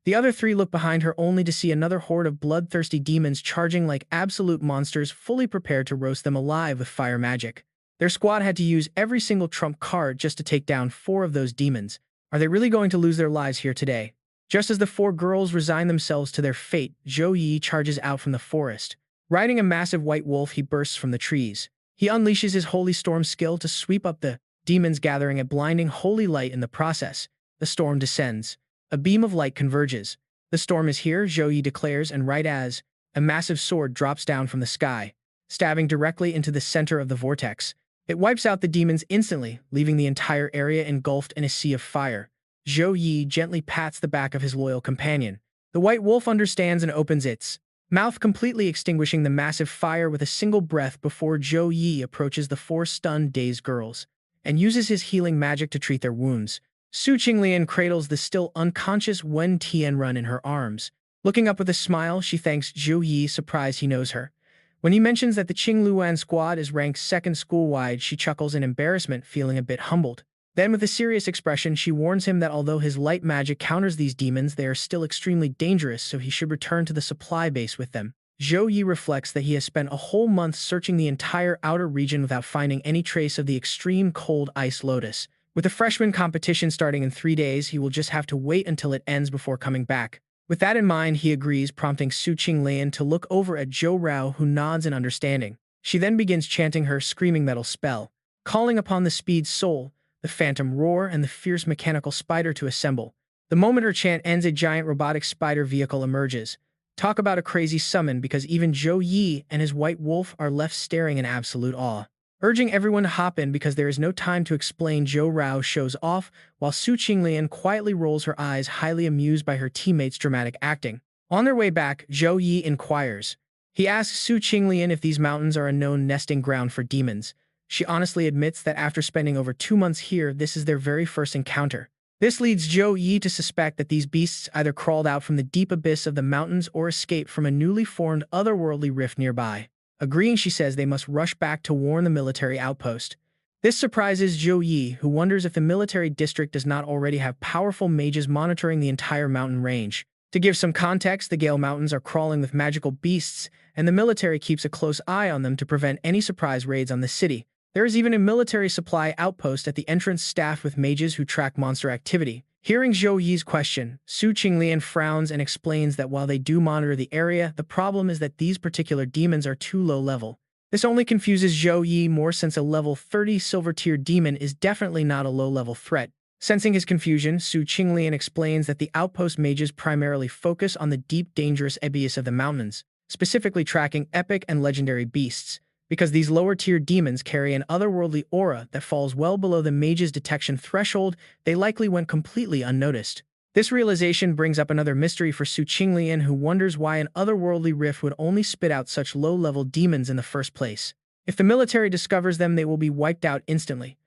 The other three look behind her only to see another horde of bloodthirsty demons charging like absolute monsters, fully prepared to roast them alive with fire magic. Their squad had to use every single trump card just to take down 4 of those demons. Are they really going to lose their lives here today? Just as the 4 girls resign themselves to their fate, Zhou Yi charges out from the forest. Riding a massive white wolf, he bursts from the trees. He unleashes his Holy Storm skill to sweep up the demons, gathering a blinding holy light in the process. The storm descends. A beam of light converges. "The storm is here," Zhou Yi declares, and right as a massive sword drops down from the sky, stabbing directly into the center of the vortex, it wipes out the demons instantly, leaving the entire area engulfed in a sea of fire. Zhou Yi gently pats the back of his loyal companion. The white wolf understands and opens its mouth, completely extinguishing the massive fire with a single breath before Zhou Yi approaches the 4 stunned, dazed girls and uses his healing magic to treat their wounds. Su Qinglian cradles the still unconscious Wen Tianrun in her arms. Looking up with a smile, she thanks Zhou Yi, surprised he knows her. When he mentions that the Qingluan squad is ranked 2nd school-wide, she chuckles in embarrassment, feeling a bit humbled. Then, with a serious expression, she warns him that although his light magic counters these demons, they are still extremely dangerous, so he should return to the supply base with them. Zhou Yi reflects that he has spent a whole month searching the entire outer region without finding any trace of the extreme cold ice lotus. With the freshman competition starting in 3 days, he will just have to wait until it ends before coming back. With that in mind, he agrees, prompting Su Qinglian to look over at Zhou Rao, who nods in understanding. She then begins chanting her screaming metal spell, calling upon the speed soul, the phantom roar, and the fierce mechanical spider to assemble. The moment her chant ends, a giant robotic spider vehicle emerges. Talk about a crazy summon, because even Zhou Yi and his white wolf are left staring in absolute awe. Urging everyone to hop in because there is no time to explain, Zhou Rao shows off, while Su Qinglian quietly rolls her eyes, highly amused by her teammates' dramatic acting. On their way back, Zhou Yi inquires. He asks Su Qinglian if these mountains are a known nesting ground for demons. She honestly admits that after spending over 2 months here, this is their very first encounter. This leads Zhou Yi to suspect that these beasts either crawled out from the deep abyss of the mountains or escaped from a newly formed otherworldly rift nearby. Agreeing, she says they must rush back to warn the military outpost. This surprises Zhou Yi, who wonders if the military district does not already have powerful mages monitoring the entire mountain range. To give some context, the Gale Mountains are crawling with magical beasts, and the military keeps a close eye on them to prevent any surprise raids on the city. There is even a military supply outpost at the entrance staffed with mages who track monster activity. Hearing Zhou Yi's question, Su Qinglian frowns and explains that while they do monitor the area, the problem is that these particular demons are too low level. This only confuses Zhou Yi more since a level 30 silver-tier demon is definitely not a low-level threat. Sensing his confusion, Su Qinglian explains that the outpost mages primarily focus on the deep, dangerous abyss of the mountains, specifically tracking epic and legendary beasts. Because these lower-tier demons carry an otherworldly aura that falls well below the mage's detection threshold, they likely went completely unnoticed. This realization brings up another mystery for Su Qinglian, who wonders why an otherworldly rift would only spit out such low-level demons in the first place. If the military discovers them, they will be wiped out instantly.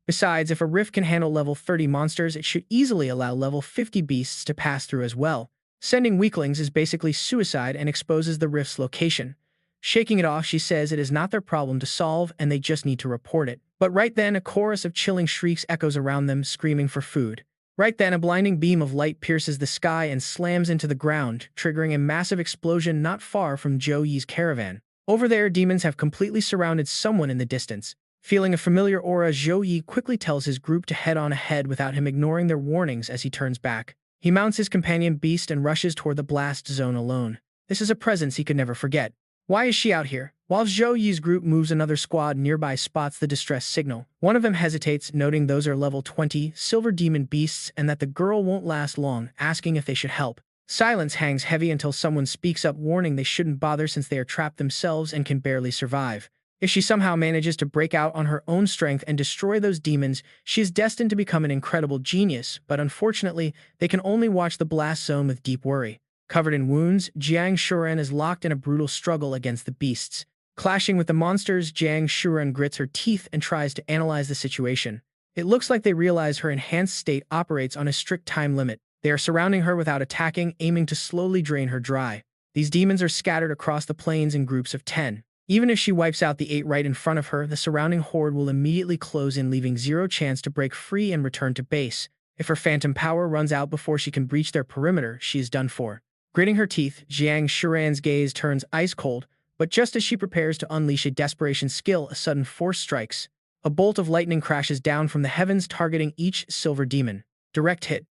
Besides, if a rift can handle level 30 monsters, it should easily allow level 50 beasts to pass through as well. Sending weaklings is basically suicide and exposes the rift's location. Shaking it off, she says it is not their problem to solve and they just need to report it. But right then, a chorus of chilling shrieks echoes around them, screaming for food. Right then, a blinding beam of light pierces the sky and slams into the ground, triggering a massive explosion not far from Zhou Yi's caravan. Over there, demons have completely surrounded someone in the distance. Feeling a familiar aura, Zhou Yi quickly tells his group to head on ahead without him ignoring their warnings as he turns back. He mounts his companion beast and rushes toward the blast zone alone. This is a presence he could never forget. Why is she out here? While Zhou Yi's group moves, another squad nearby spots the distress signal. One of them hesitates, noting those are level 20 silver demon beasts and that the girl won't last long, asking if they should help. Silence hangs heavy until someone speaks up, warning they shouldn't bother since they are trapped themselves and can barely survive. If she somehow manages to break out on her own strength and destroy those demons, she is destined to become an incredible genius, but unfortunately, they can only watch the blast zone with deep worry. Covered in wounds, Jiang Shuren is locked in a brutal struggle against the beasts. Clashing with the monsters, Jiang Shuren grits her teeth and tries to analyze the situation. It looks like they realize her enhanced state operates on a strict time limit. They are surrounding her without attacking, aiming to slowly drain her dry. These demons are scattered across the plains in groups of 10. Even if she wipes out the 8 right in front of her, the surrounding horde will immediately close in, leaving zero chance to break free and return to base. If her phantom power runs out before she can breach their perimeter, she is done for. Gritting her teeth, Jiang Shuren's gaze turns ice-cold, but just as she prepares to unleash a desperation skill, a sudden force strikes. A bolt of lightning crashes down from the heavens, targeting each silver demon. Direct hit.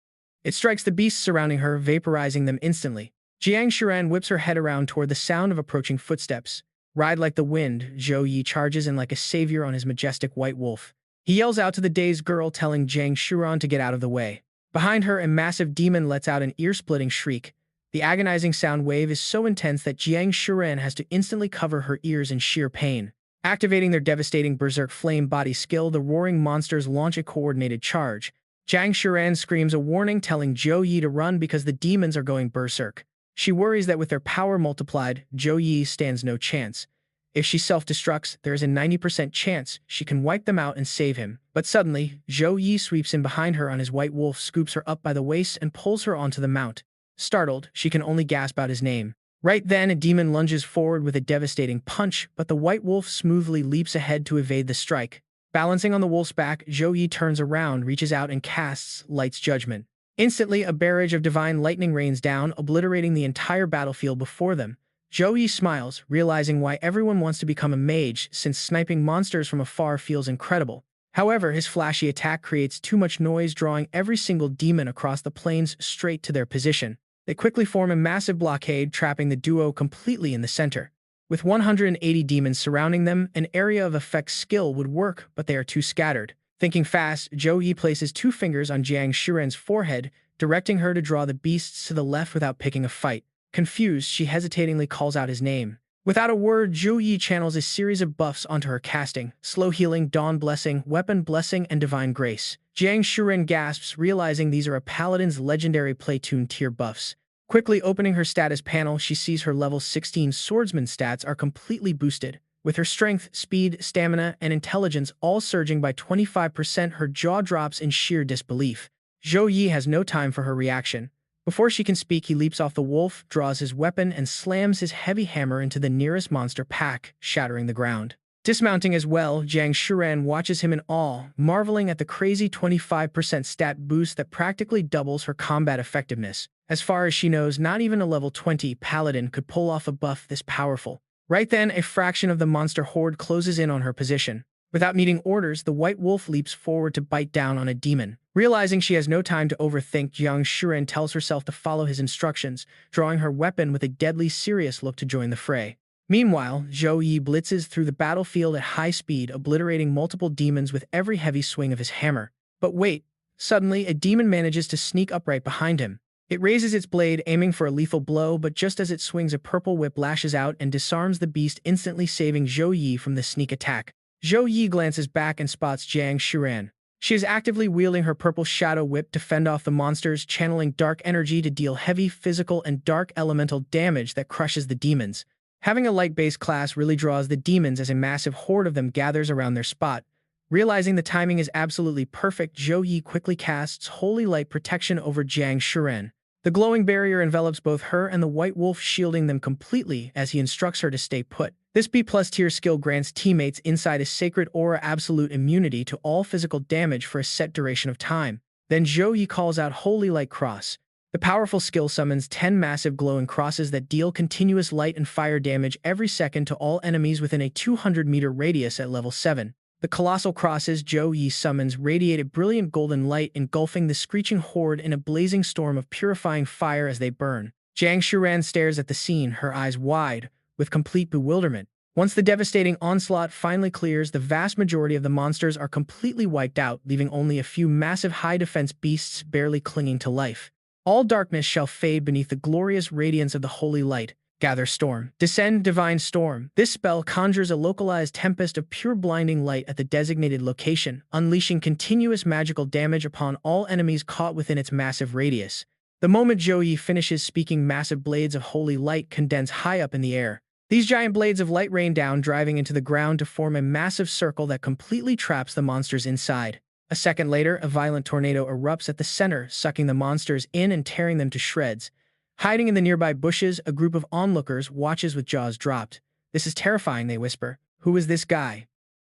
It strikes the beasts surrounding her, vaporizing them instantly. Jiang Shuren whips her head around toward the sound of approaching footsteps. Ride like the wind, Zhou Yi charges in like a savior on his majestic white wolf. He yells out to the dazed girl, telling Jiang Shuren to get out of the way. Behind her, a massive demon lets out an ear-splitting shriek. The agonizing sound wave is so intense that Jiang Shuren has to instantly cover her ears in sheer pain. Activating their devastating berserk flame body skill, the roaring monsters launch a coordinated charge. Jiang Shuren screams a warning, telling Zhou Yi to run because the demons are going berserk. She worries that with their power multiplied, Zhou Yi stands no chance. If she self-destructs, there is a 90% chance she can wipe them out and save him. But suddenly, Zhou Yi sweeps in behind her on his white wolf, scoops her up by the waist, and pulls her onto the mount. Startled, she can only gasp out his name. Right then, a demon lunges forward with a devastating punch, but the white wolf smoothly leaps ahead to evade the strike. Balancing on the wolf's back, Zhou Yi turns around, reaches out, and casts Light's Judgment. Instantly, a barrage of divine lightning rains down, obliterating the entire battlefield before them. Zhou Yi smiles, realizing why everyone wants to become a mage, since sniping monsters from afar feels incredible. However, his flashy attack creates too much noise, drawing every single demon across the plains straight to their position. They quickly form a massive blockade, trapping the duo completely in the center. With 180 demons surrounding them, an area of effect skill would work, but they are too scattered. Thinking fast, Zhou Yi places 2 fingers on Jiang Shuren's forehead, directing her to draw the beasts to the left without picking a fight. Confused, she hesitatingly calls out his name. Without a word, Zhou Yi channels a series of buffs onto her, casting Slow Healing, Dawn Blessing, Weapon Blessing, and Divine Grace. Jiang Shuren gasps, realizing these are a paladin's legendary platoon tier buffs. Quickly opening her status panel, she sees her level 16 swordsman stats are completely boosted. With her strength, speed, stamina, and intelligence all surging by 25%, her jaw drops in sheer disbelief. Zhou Yi has no time for her reaction. Before she can speak, he leaps off the wolf, draws his weapon, and slams his heavy hammer into the nearest monster pack, shattering the ground. Dismounting as well, Jiang Shuren watches him in awe, marveling at the crazy 25% stat boost that practically doubles her combat effectiveness. As far as she knows, not even a level 20 paladin could pull off a buff this powerful. Right then, a fraction of the monster horde closes in on her position. Without needing orders, the white wolf leaps forward to bite down on a demon. Realizing she has no time to overthink, Jiang Shuren tells herself to follow his instructions, drawing her weapon with a deadly serious look to join the fray. Meanwhile, Zhou Yi blitzes through the battlefield at high speed, obliterating multiple demons with every heavy swing of his hammer. But wait, suddenly a demon manages to sneak up right behind him. It raises its blade, aiming for a lethal blow, but just as it swings, a purple whip lashes out and disarms the beast, instantly saving Zhou Yi from the sneak attack. Zhou Yi glances back and spots Jiang Shuren. She is actively wielding her purple shadow whip to fend off the monsters, channeling dark energy to deal heavy physical and dark elemental damage that crushes the demons. Having a light-based class really draws the demons as a massive horde of them gathers around their spot. Realizing the timing is absolutely perfect, Zhou Yi quickly casts Holy Light Protection over Jiang Shuren. The glowing barrier envelops both her and the white wolf, shielding them completely as he instructs her to stay put. This B+ tier skill grants teammates inside a sacred aura absolute immunity to all physical damage for a set duration of time. Then Zhou Yi calls out Holy Light Cross. The powerful skill summons 10 massive glowing crosses that deal continuous light and fire damage every second to all enemies within a 200-meter radius at level 7. The colossal crosses Zhou Yi summons radiate a brilliant golden light, engulfing the screeching horde in a blazing storm of purifying fire as they burn. Jiang Shuren stares at the scene, her eyes wide, with complete bewilderment. Once the devastating onslaught finally clears, the vast majority of the monsters are completely wiped out, leaving only a few massive high-defense beasts barely clinging to life. All darkness shall fade beneath the glorious radiance of the holy light. Gather storm. Descend divine storm. This spell conjures a localized tempest of pure blinding light at the designated location, unleashing continuous magical damage upon all enemies caught within its massive radius. The moment Zhou Yi finishes speaking, massive blades of holy light condense high up in the air. These giant blades of light rain down, driving into the ground to form a massive circle that completely traps the monsters inside. A second later, a violent tornado erupts at the center, sucking the monsters in and tearing them to shreds. Hiding in the nearby bushes, a group of onlookers watches with jaws dropped. "This is terrifying," they whisper. "Who is this guy?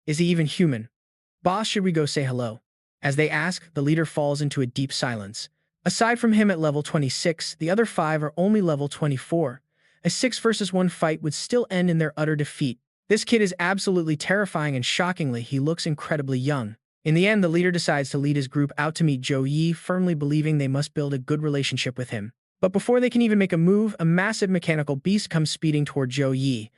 Is he even human? Boss, should we go say hello?" As they ask, the leader falls into a deep silence. Aside from him at level 26, the other 5 are only level 24. A 6 versus 1 fight would still end in their utter defeat. This kid is absolutely terrifying, and shockingly, he looks incredibly young. In the end, the leader decides to lead his group out to meet Zhou Yi, firmly believing they must build a good relationship with him. But before they can even make a move, a massive mechanical beast comes speeding toward Zhou Yi.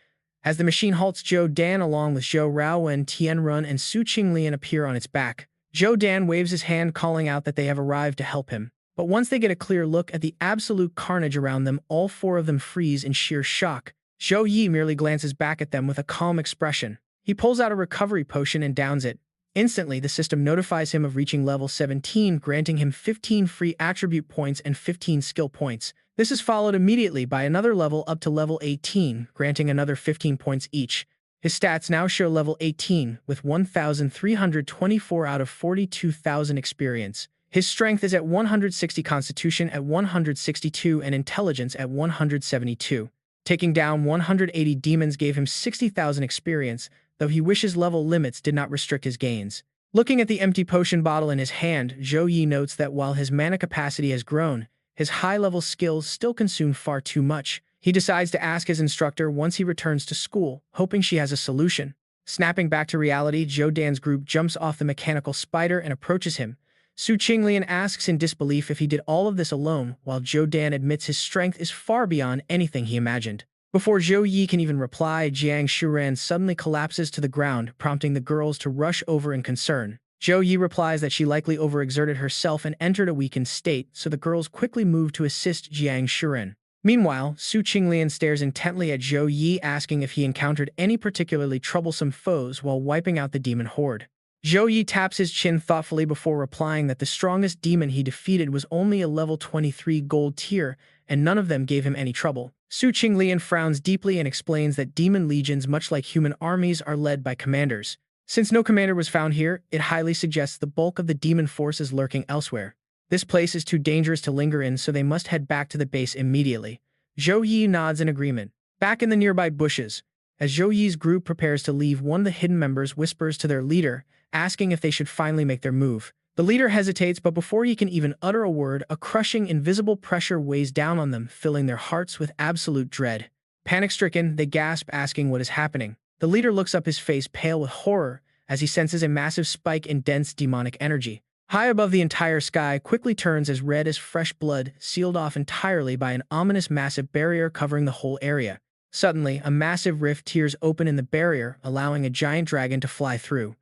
As the machine halts, Zhou Dan along with Zhou Raowen, Tianrun, and Su Qinglian appear on its back. Zhou Dan waves his hand, calling out that they have arrived to help him. But once they get a clear look at the absolute carnage around them, all 4 of them freeze in sheer shock. Zhou Yi merely glances back at them with a calm expression. He pulls out a recovery potion and downs it. Instantly, the system notifies him of reaching level 17, granting him 15 free attribute points and 15 skill points. This is followed immediately by another level up to level 18, granting another 15 points each. His stats now show level 18, with 1,324 out of 42,000 experience. His strength is at 160, constitution at 162, and intelligence at 172. Taking down 180 demons gave him 60,000 experience, though he wishes level limits did not restrict his gains. Looking at the empty potion bottle in his hand, Zhou Yi notes that while his mana capacity has grown, his high-level skills still consume far too much. He decides to ask his instructor once he returns to school, hoping she has a solution. Snapping back to reality, Zhou Dan's group jumps off the mechanical spider and approaches him. Su Qinglian asks in disbelief if he did all of this alone, while Zhou Dan admits his strength is far beyond anything he imagined. Before Zhou Yi can even reply, Jiang Shuren suddenly collapses to the ground, prompting the girls to rush over in concern. Zhou Yi replies that she likely overexerted herself and entered a weakened state, so the girls quickly move to assist Jiang Shuren. Meanwhile, Su Qinglian stares intently at Zhou Yi, asking if he encountered any particularly troublesome foes while wiping out the demon horde. Zhou Yi taps his chin thoughtfully before replying that the strongest demon he defeated was only a level 23 gold tier, and none of them gave him any trouble. Su Qinglian frowns deeply and explains that demon legions, much like human armies, are led by commanders. Since no commander was found here, it highly suggests the bulk of the demon force is lurking elsewhere. This place is too dangerous to linger in, so they must head back to the base immediately. Zhou Yi nods in agreement. Back in the nearby bushes, as Zhou Yi's group prepares to leave, one of the hidden members whispers to their leader, asking if they should finally make their move. The leader hesitates, but before he can even utter a word, a crushing, invisible pressure weighs down on them, filling their hearts with absolute dread. Panic-stricken, they gasp, asking what is happening. The leader looks up, his face pale with horror, as he senses a massive spike in dense demonic energy. High above, the entire sky quickly turns as red as fresh blood, sealed off entirely by an ominous massive barrier covering the whole area. Suddenly, a massive rift tears open in the barrier, allowing a giant dragon to fly through.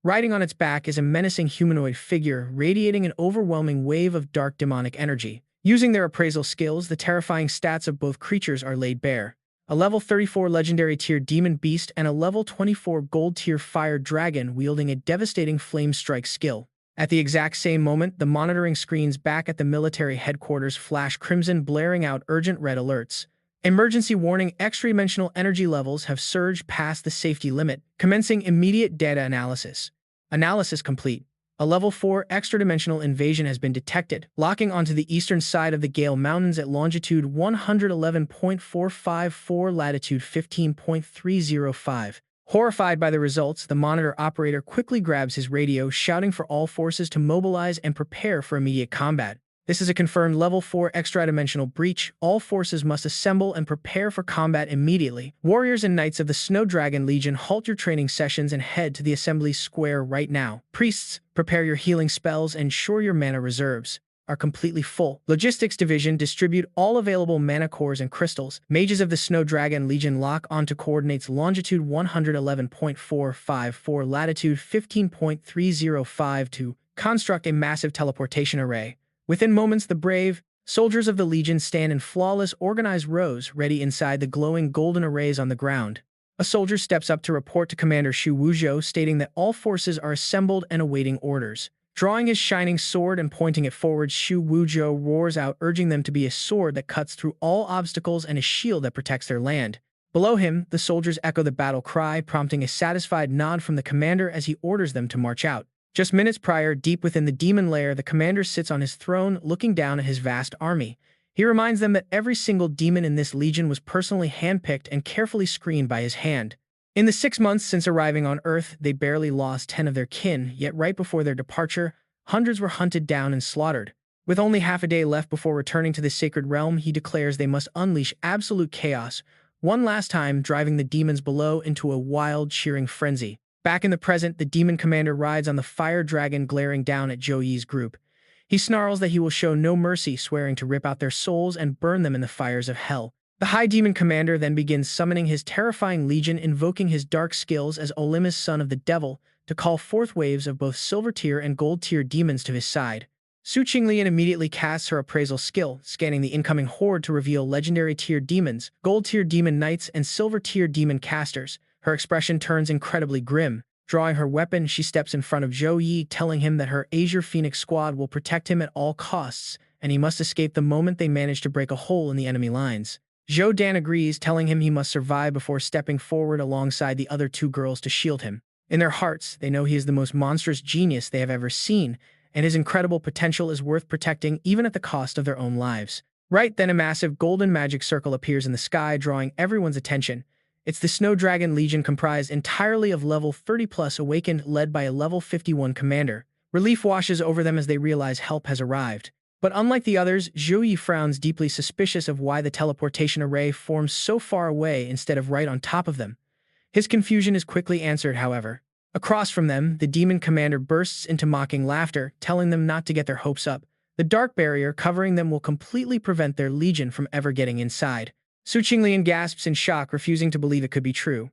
Riding on its back is a menacing humanoid figure, radiating an overwhelming wave of dark demonic energy. Using their appraisal skills, the terrifying stats of both creatures are laid bare. A level 34 legendary tier demon beast and a level 24 gold tier fire dragon wielding a devastating flame strike skill. At the exact same moment, the monitoring screens back at the military headquarters flash crimson, blaring out urgent red alerts. Emergency warning: extra-dimensional energy levels have surged past the safety limit, commencing immediate data analysis. Analysis complete. A level 4 extra-dimensional invasion has been detected, locking onto the eastern side of the Gale Mountains at longitude 111.454, latitude 15.305. Horrified by the results, the monitor operator quickly grabs his radio, shouting for all forces to mobilize and prepare for immediate combat. This is a confirmed level 4 extra-dimensional breach. All forces must assemble and prepare for combat immediately. Warriors and Knights of the Snow Dragon Legion, halt your training sessions and head to the Assembly Square right now. Priests, prepare your healing spells and ensure your mana reserves are completely full. Logistics Division, distribute all available mana cores and crystals. Mages of the Snow Dragon Legion, lock onto coordinates longitude 111.454, latitude 15.305 to construct a massive teleportation array. Within moments, the brave soldiers of the Legion stand in flawless, organized rows, ready inside the glowing golden arrays on the ground. A soldier steps up to report to Commander Xu Wuzhou, stating that all forces are assembled and awaiting orders. Drawing his shining sword and pointing it forward, Xu Wuzhou roars out, urging them to be a sword that cuts through all obstacles and a shield that protects their land. Below him, the soldiers echo the battle cry, prompting a satisfied nod from the commander as he orders them to march out. Just minutes prior, deep within the demon lair, the commander sits on his throne, looking down at his vast army. He reminds them that every single demon in this legion was personally handpicked and carefully screened by his hand. In the 6 months since arriving on Earth, they barely lost 10 of their kin, yet right before their departure, hundreds were hunted down and slaughtered. With only half a day left before returning to the sacred realm, he declares they must unleash absolute chaos, one last time, driving the demons below into a wild, cheering frenzy. Back in the present, the demon commander rides on the fire dragon, glaring down at Zhou Yi's group. He snarls that he will show no mercy, swearing to rip out their souls and burn them in the fires of hell. The high demon commander then begins summoning his terrifying legion, invoking his dark skills as Olimus, son of the devil, to call forth waves of both silver tier and gold tier demons to his side. Su Qinglian immediately casts her appraisal skill, scanning the incoming horde to reveal legendary tier demons, gold tier demon knights, and silver tier demon casters. Her expression turns incredibly grim. Drawing her weapon, she steps in front of Zhou Yi, telling him that her Azure Phoenix squad will protect him at all costs, and he must escape the moment they manage to break a hole in the enemy lines. Zhou Dan agrees, telling him he must survive before stepping forward alongside the other 2 girls to shield him. In their hearts, they know he is the most monstrous genius they have ever seen, and his incredible potential is worth protecting even at the cost of their own lives. Right then, a massive golden magic circle appears in the sky, drawing everyone's attention. It's the Snow Dragon Legion, comprised entirely of level 30+ awakened, led by a level 51 commander. Relief washes over them as they realize help has arrived. But unlike the others, Zhou Yi frowns, deeply suspicious of why the teleportation array forms so far away instead of right on top of them. His confusion is quickly answered, however. Across from them, the demon commander bursts into mocking laughter, telling them not to get their hopes up. The dark barrier covering them will completely prevent their legion from ever getting inside. Su Qinglian gasps in shock, refusing to believe it could be true.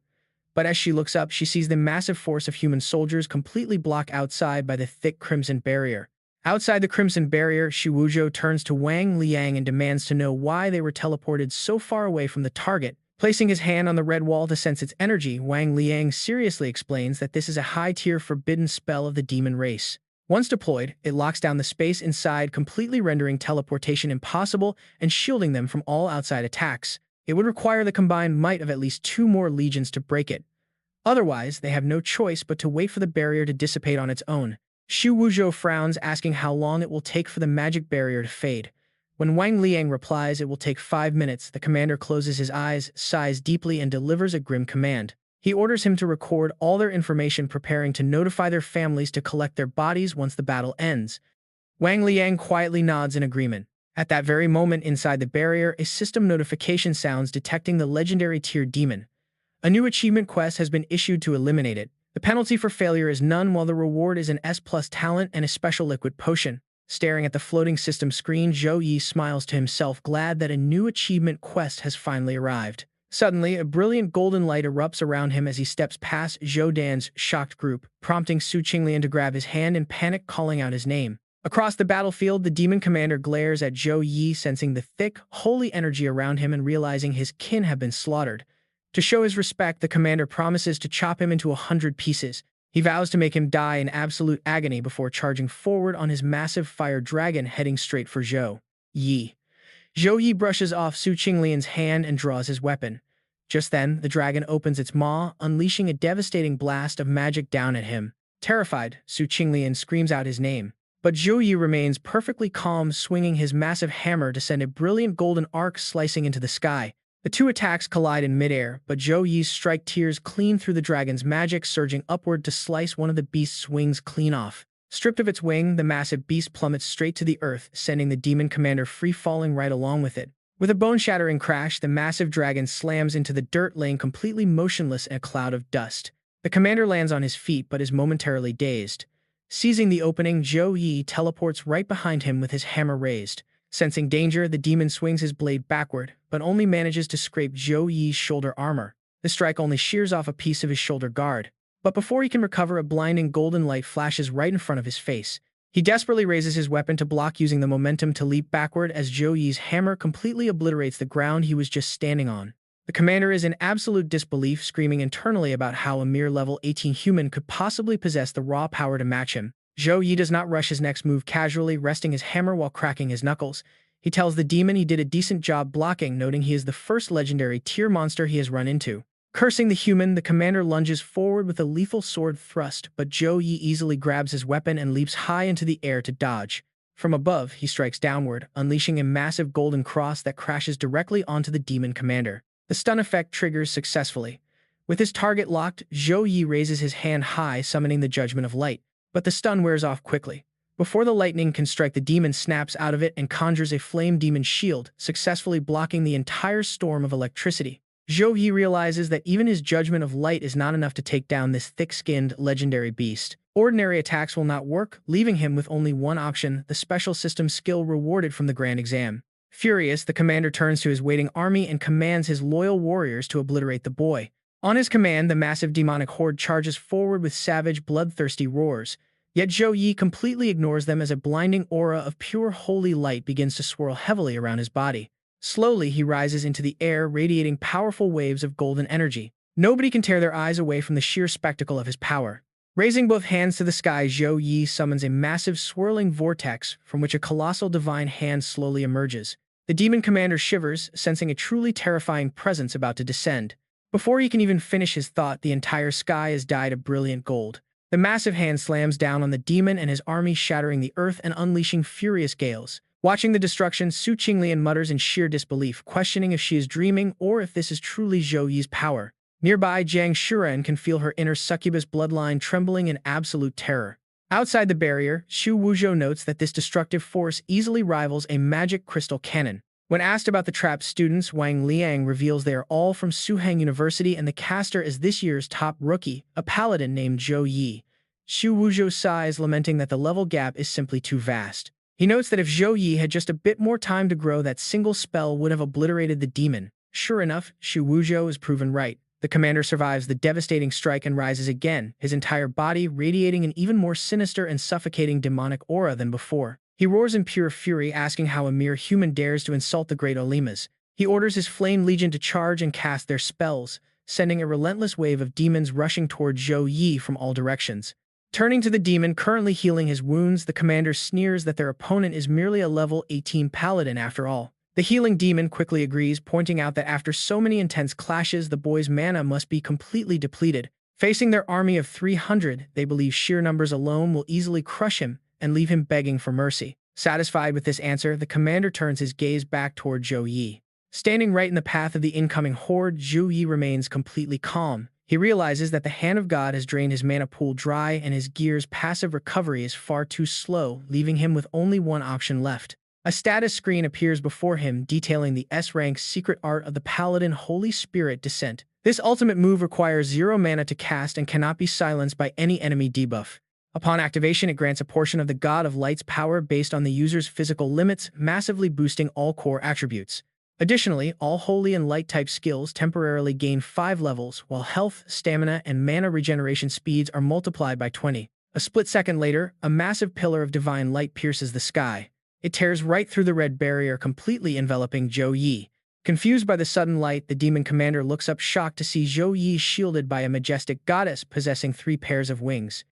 But as she looks up, she sees the massive force of human soldiers completely blocked outside by the thick crimson barrier. Outside the crimson barrier, Xu Wuzhou turns to Wang Liang and demands to know why they were teleported so far away from the target. Placing his hand on the red wall to sense its energy, Wang Liang seriously explains that this is a high-tier forbidden spell of the demon race. Once deployed, it locks down the space inside, completely rendering teleportation impossible and shielding them from all outside attacks. It would require the combined might of at least 2 more legions to break it. Otherwise, they have no choice but to wait for the barrier to dissipate on its own. Xu Wuzhou frowns, asking how long it will take for the magic barrier to fade. When Wang Liang replies it will take 5 minutes, the commander closes his eyes, sighs deeply, and delivers a grim command. He orders him to record all their information, preparing to notify their families to collect their bodies once the battle ends. Wang Liang quietly nods in agreement. At that very moment inside the barrier, a system notification sounds detecting the legendary tier demon. A new achievement quest has been issued to eliminate it. The penalty for failure is none, while the reward is an S+ talent and a special liquid potion. Staring at the floating system screen, Zhou Yi smiles to himself, glad that a new achievement quest has finally arrived. Suddenly, a brilliant golden light erupts around him as he steps past Zhou Dan's shocked group, prompting Su Qinglian to grab his hand in panic, calling out his name. Across the battlefield, the demon commander glares at Zhou Yi, sensing the thick, holy energy around him and realizing his kin have been slaughtered. To show his respect, the commander promises to chop him into 100 pieces. He vows to make him die in absolute agony before charging forward on his massive fire dragon, heading straight for Zhou Yi. Zhou Yi brushes off Su Qinglian's hand and draws his weapon. Just then, the dragon opens its maw, unleashing a devastating blast of magic down at him. Terrified, Su Qinglian screams out his name. But Zhou Yi remains perfectly calm, swinging his massive hammer to send a brilliant golden arc slicing into the sky. The two attacks collide in midair, but Zhou Yi's strike tears clean through the dragon's magic, surging upward to slice one of the beast's wings clean off. Stripped of its wing, the massive beast plummets straight to the earth, sending the demon commander free-falling right along with it. With a bone-shattering crash, the massive dragon slams into the dirt, laying completely motionless in a cloud of dust. The commander lands on his feet but is momentarily dazed. Seizing the opening, Zhou Yi teleports right behind him with his hammer raised. Sensing danger, the demon swings his blade backward, but only manages to scrape Zhou Yi's shoulder armor. The strike only shears off a piece of his shoulder guard. But before he can recover, a blinding golden light flashes right in front of his face. He desperately raises his weapon to block, using the momentum to leap backward as Zhou Yi's hammer completely obliterates the ground he was just standing on. The commander is in absolute disbelief, screaming internally about how a mere level 18 human could possibly possess the raw power to match him. Zhou Yi does not rush his next move, casually resting his hammer while cracking his knuckles. He tells the demon he did a decent job blocking, noting he is the first legendary tier monster he has run into. Cursing the human, the commander lunges forward with a lethal sword thrust, but Zhou Yi easily grabs his weapon and leaps high into the air to dodge. From above, he strikes downward, unleashing a massive golden cross that crashes directly onto the demon commander. The stun effect triggers successfully. With his target locked, Zhou Yi raises his hand high, summoning the Judgment of Light. But the stun wears off quickly. Before the lightning can strike, the demon snaps out of it and conjures a flame demon shield, successfully blocking the entire storm of electricity. Zhou Yi realizes that even his Judgment of Light is not enough to take down this thick-skinned, legendary beast. Ordinary attacks will not work, leaving him with only one option: the special system skill rewarded from the grand exam. Furious, the commander turns to his waiting army and commands his loyal warriors to obliterate the boy. On his command, the massive demonic horde charges forward with savage, bloodthirsty roars. Yet Zhou Yi completely ignores them as a blinding aura of pure holy light begins to swirl heavily around his body. Slowly, he rises into the air, radiating powerful waves of golden energy. Nobody can tear their eyes away from the sheer spectacle of his power. Raising both hands to the sky, Zhou Yi summons a massive swirling vortex from which a colossal divine hand slowly emerges. The demon commander shivers, sensing a truly terrifying presence about to descend. Before he can even finish his thought, the entire sky is dyed a brilliant gold. The massive hand slams down on the demon and his army, shattering the earth and unleashing furious gales. Watching the destruction, Su Qinglian mutters in sheer disbelief, questioning if she is dreaming or if this is truly Zhou Yi's power. Nearby, Jiang Shuren can feel her inner succubus bloodline trembling in absolute terror. Outside the barrier, Xu Wuzhou notes that this destructive force easily rivals a magic crystal cannon. When asked about the trapped students, Wang Liang reveals they are all from Suhang University and the caster is this year's top rookie, a paladin named Zhou Yi. Xu Wuzhou sighs, lamenting that the level gap is simply too vast. He notes that if Zhou Yi had just a bit more time to grow, that single spell would have obliterated the demon. Sure enough, Xu Wuzhou is proven right. The commander survives the devastating strike and rises again, his entire body radiating an even more sinister and suffocating demonic aura than before. He roars in pure fury, asking how a mere human dares to insult the great Olimas. He orders his Flame Legion to charge and cast their spells, sending a relentless wave of demons rushing toward Zhou Yi from all directions. Turning to the demon currently healing his wounds, the commander sneers that their opponent is merely a level 18 paladin after all. The healing demon quickly agrees, pointing out that after so many intense clashes, the boy's mana must be completely depleted. Facing their army of 300, they believe sheer numbers alone will easily crush him and leave him begging for mercy. Satisfied with this answer, the commander turns his gaze back toward Zhou Yi. Standing right in the path of the incoming horde, Zhou Yi remains completely calm. He realizes that the Hand of God has drained his mana pool dry and his gear's passive recovery is far too slow, leaving him with only one option left. A status screen appears before him detailing the S-rank secret art of the Paladin Holy Spirit Descent. This ultimate move requires 0 mana to cast and cannot be silenced by any enemy debuff. Upon activation, it grants a portion of the God of Light's power based on the user's physical limits, massively boosting all core attributes. Additionally, all Holy and Light-type skills temporarily gain 5 levels, while health, stamina, and mana regeneration speeds are multiplied by 20. A split second later, a massive pillar of divine light pierces the sky. It tears right through the red barrier, completely enveloping Zhou Yi. Confused by the sudden light, the demon commander looks up shocked to see Zhou Yi shielded by a majestic goddess possessing 3 pairs of wings.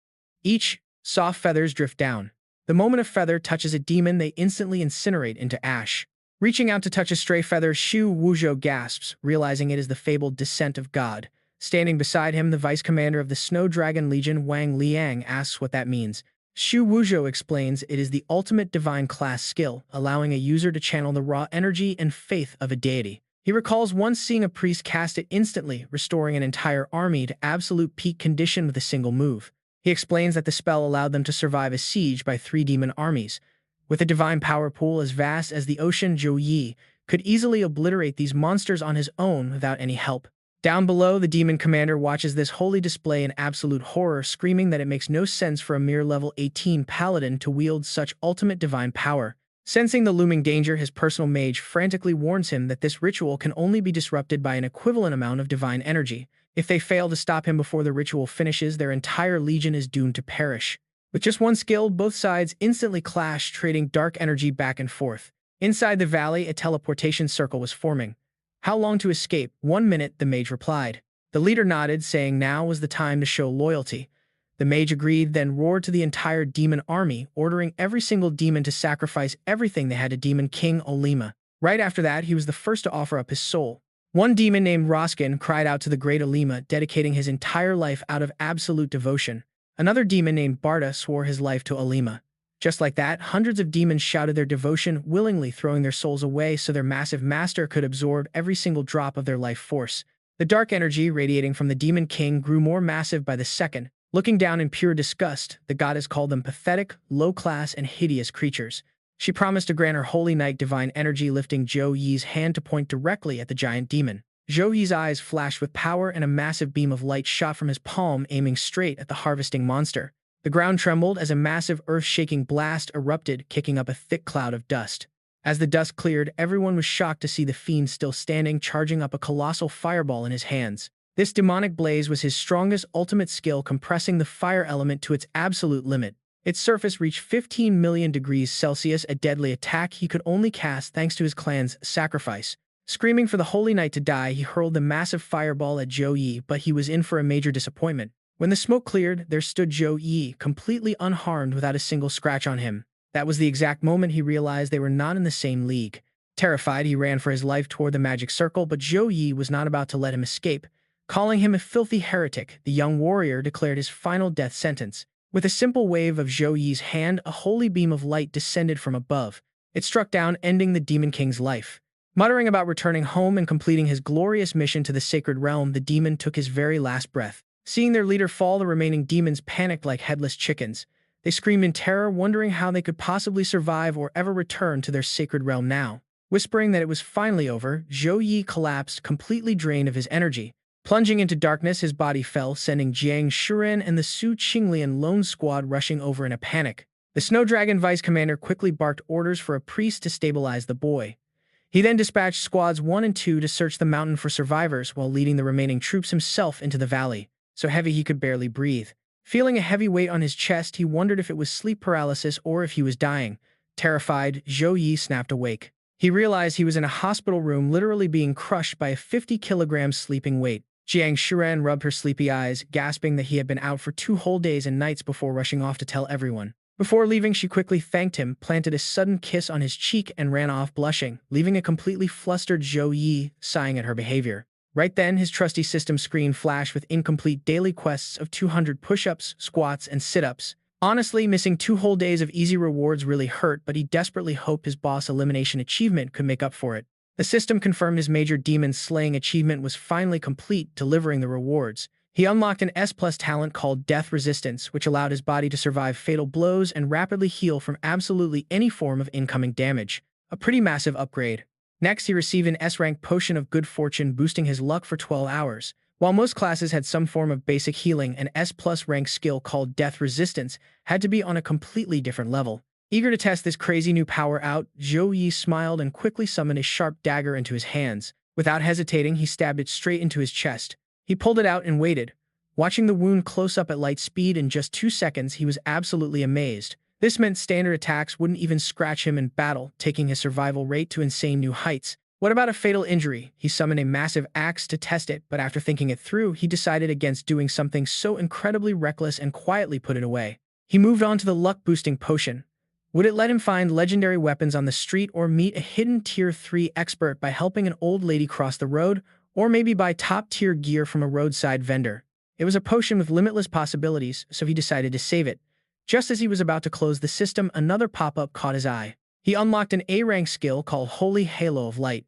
Each, soft feathers drift down. The moment a feather touches a demon, they instantly incinerate into ash. Reaching out to touch a stray feather, Xu Wuzhou gasps, realizing it is the fabled Descent of God. Standing beside him, the vice commander of the Snow Dragon Legion, Wang Liang, asks what that means. Xu Wuzhou explains it is the ultimate divine class skill, allowing a user to channel the raw energy and faith of a deity. He recalls once seeing a priest cast it instantly, restoring an entire army to absolute peak condition with a single move. He explains that the spell allowed them to survive a siege by 3 demon armies. With a divine power pool as vast as the ocean, Zhou Yi could easily obliterate these monsters on his own without any help. Down below, the demon commander watches this holy display in absolute horror, screaming that it makes no sense for a mere level 18 paladin to wield such ultimate divine power. Sensing the looming danger, his personal mage frantically warns him that this ritual can only be disrupted by an equivalent amount of divine energy. If they fail to stop him before the ritual finishes, their entire legion is doomed to perish. With just one skill, both sides instantly clash, trading dark energy back and forth. Inside the valley, a teleportation circle was forming. "How long to escape?" "1 minute," the mage replied. The leader nodded, saying now was the time to show loyalty. The mage agreed, then roared to the entire demon army, ordering every single demon to sacrifice everything they had to Demon King Olima. Right after that, he was the first to offer up his soul. One demon named Roskin cried out to the great Olima, dedicating his entire life out of absolute devotion. Another demon named Barda swore his life to Olima. Just like that, hundreds of demons shouted their devotion, willingly throwing their souls away so their massive master could absorb every single drop of their life force. The dark energy radiating from the Demon King grew more massive by the second. Looking down in pure disgust, the goddess called them pathetic, low-class, and hideous creatures. She promised to grant her holy night divine energy, lifting Zhou Yi's hand to point directly at the giant demon. Zhou Yi's eyes flashed with power, and a massive beam of light shot from his palm, aiming straight at the harvesting monster. The ground trembled as a massive earth-shaking blast erupted, kicking up a thick cloud of dust. As the dust cleared, everyone was shocked to see the fiend still standing, charging up a colossal fireball in his hands. This demonic blaze was his strongest ultimate skill, compressing the fire element to its absolute limit. Its surface reached 15 million degrees Celsius, a deadly attack he could only cast thanks to his clan's sacrifice. Screaming for the Holy Knight to die, he hurled the massive fireball at Zhou Yi, but he was in for a major disappointment. When the smoke cleared, there stood Zhou Yi, completely unharmed without a single scratch on him. That was the exact moment he realized they were not in the same league. Terrified, he ran for his life toward the magic circle, but Zhou Yi was not about to let him escape. Calling him a filthy heretic, the young warrior declared his final death sentence. With a simple wave of Zhou Yi's hand, a holy beam of light descended from above. It struck down, ending the Demon King's life. Muttering about returning home and completing his glorious mission to the sacred realm, the demon took his very last breath. Seeing their leader fall, the remaining demons panicked like headless chickens. They screamed in terror, wondering how they could possibly survive or ever return to their sacred realm now. Whispering that it was finally over, Zhou Yi collapsed, completely drained of his energy. Plunging into darkness, his body fell, sending Jiang Shuren and the Su Qinglian lone squad rushing over in a panic. The Snow Dragon Vice Commander quickly barked orders for a priest to stabilize the boy. He then dispatched squads 1 and 2 to search the mountain for survivors, while leading the remaining troops himself into the valley. So heavy he could barely breathe. Feeling a heavy weight on his chest, he wondered if it was sleep paralysis or if he was dying. Terrified, Zhou Yi snapped awake. He realized he was in a hospital room, literally being crushed by a 50-kilogram sleeping weight. Jiang Shuren rubbed her sleepy eyes, gasping that he had been out for 2 whole days and nights before rushing off to tell everyone. Before leaving, she quickly thanked him, planted a sudden kiss on his cheek, and ran off blushing, leaving a completely flustered Zhou Yi sighing at her behavior. Right then, his trusty system screen flashed with incomplete daily quests of 200 push-ups, squats, and sit-ups. Honestly, missing 2 whole days of easy rewards really hurt, but he desperately hoped his boss elimination achievement could make up for it. The system confirmed his major demon slaying achievement was finally complete, delivering the rewards. He unlocked an S+ talent called Death Resistance, which allowed his body to survive fatal blows and rapidly heal from absolutely any form of incoming damage. A pretty massive upgrade. Next, he received an S-rank potion of good fortune, boosting his luck for 12 hours. While most classes had some form of basic healing, an S+ rank skill called Death Resistance had to be on a completely different level. Eager to test this crazy new power out, Zhou Yi smiled and quickly summoned a sharp dagger into his hands. Without hesitating, he stabbed it straight into his chest. He pulled it out and waited. Watching the wound close up at light speed in just 2 seconds, he was absolutely amazed. This meant standard attacks wouldn't even scratch him in battle, taking his survival rate to insane new heights. What about a fatal injury? He summoned a massive axe to test it, but after thinking it through, he decided against doing something so incredibly reckless and quietly put it away. He moved on to the luck-boosting potion. Would it let him find legendary weapons on the street or meet a hidden Tier 3 expert by helping an old lady cross the road, or maybe buy top-tier gear from a roadside vendor? It was a potion with limitless possibilities, so he decided to save it. Just as he was about to close the system, another pop-up caught his eye. He unlocked an A-rank skill called Holy Halo of Light.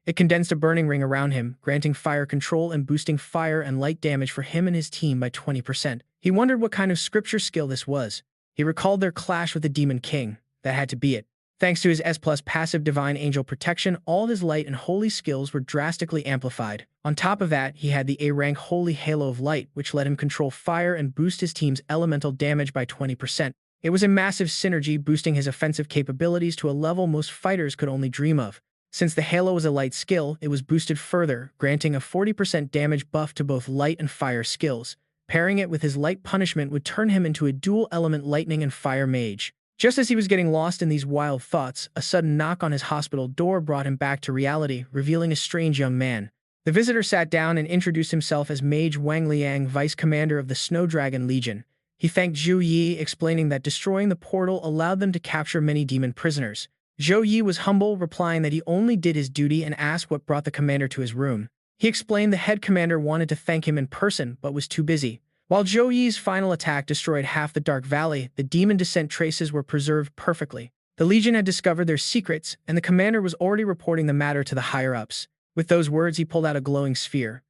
It condensed a burning ring around him, granting fire control and boosting fire and light damage for him and his team by 20%. He wondered what kind of scripture skill this was. He recalled their clash with the Demon King. That had to be it. Thanks to his S+ passive Divine Angel Protection, all of his light and holy skills were drastically amplified. On top of that, he had the A-rank Holy Halo of Light, which let him control fire and boost his team's elemental damage by 20%. It was a massive synergy, boosting his offensive capabilities to a level most fighters could only dream of. Since the Halo was a light skill, it was boosted further, granting a 40% damage buff to both light and fire skills. Pairing it with his light punishment would turn him into a dual-element lightning and fire mage. Just as he was getting lost in these wild thoughts, a sudden knock on his hospital door brought him back to reality, revealing a strange young man. The visitor sat down and introduced himself as Mage Wang Liang, Vice Commander of the Snow Dragon Legion. He thanked Zhou Yi, explaining that destroying the portal allowed them to capture many demon prisoners. Zhou Yi was humble, replying that he only did his duty and asked what brought the commander to his room. He explained the head commander wanted to thank him in person, but was too busy. While Zhou Yi's final attack destroyed half the Dark Valley, the demon descent traces were preserved perfectly. The Legion had discovered their secrets, and the commander was already reporting the matter to the higher-ups. With those words, he pulled out a glowing sphere.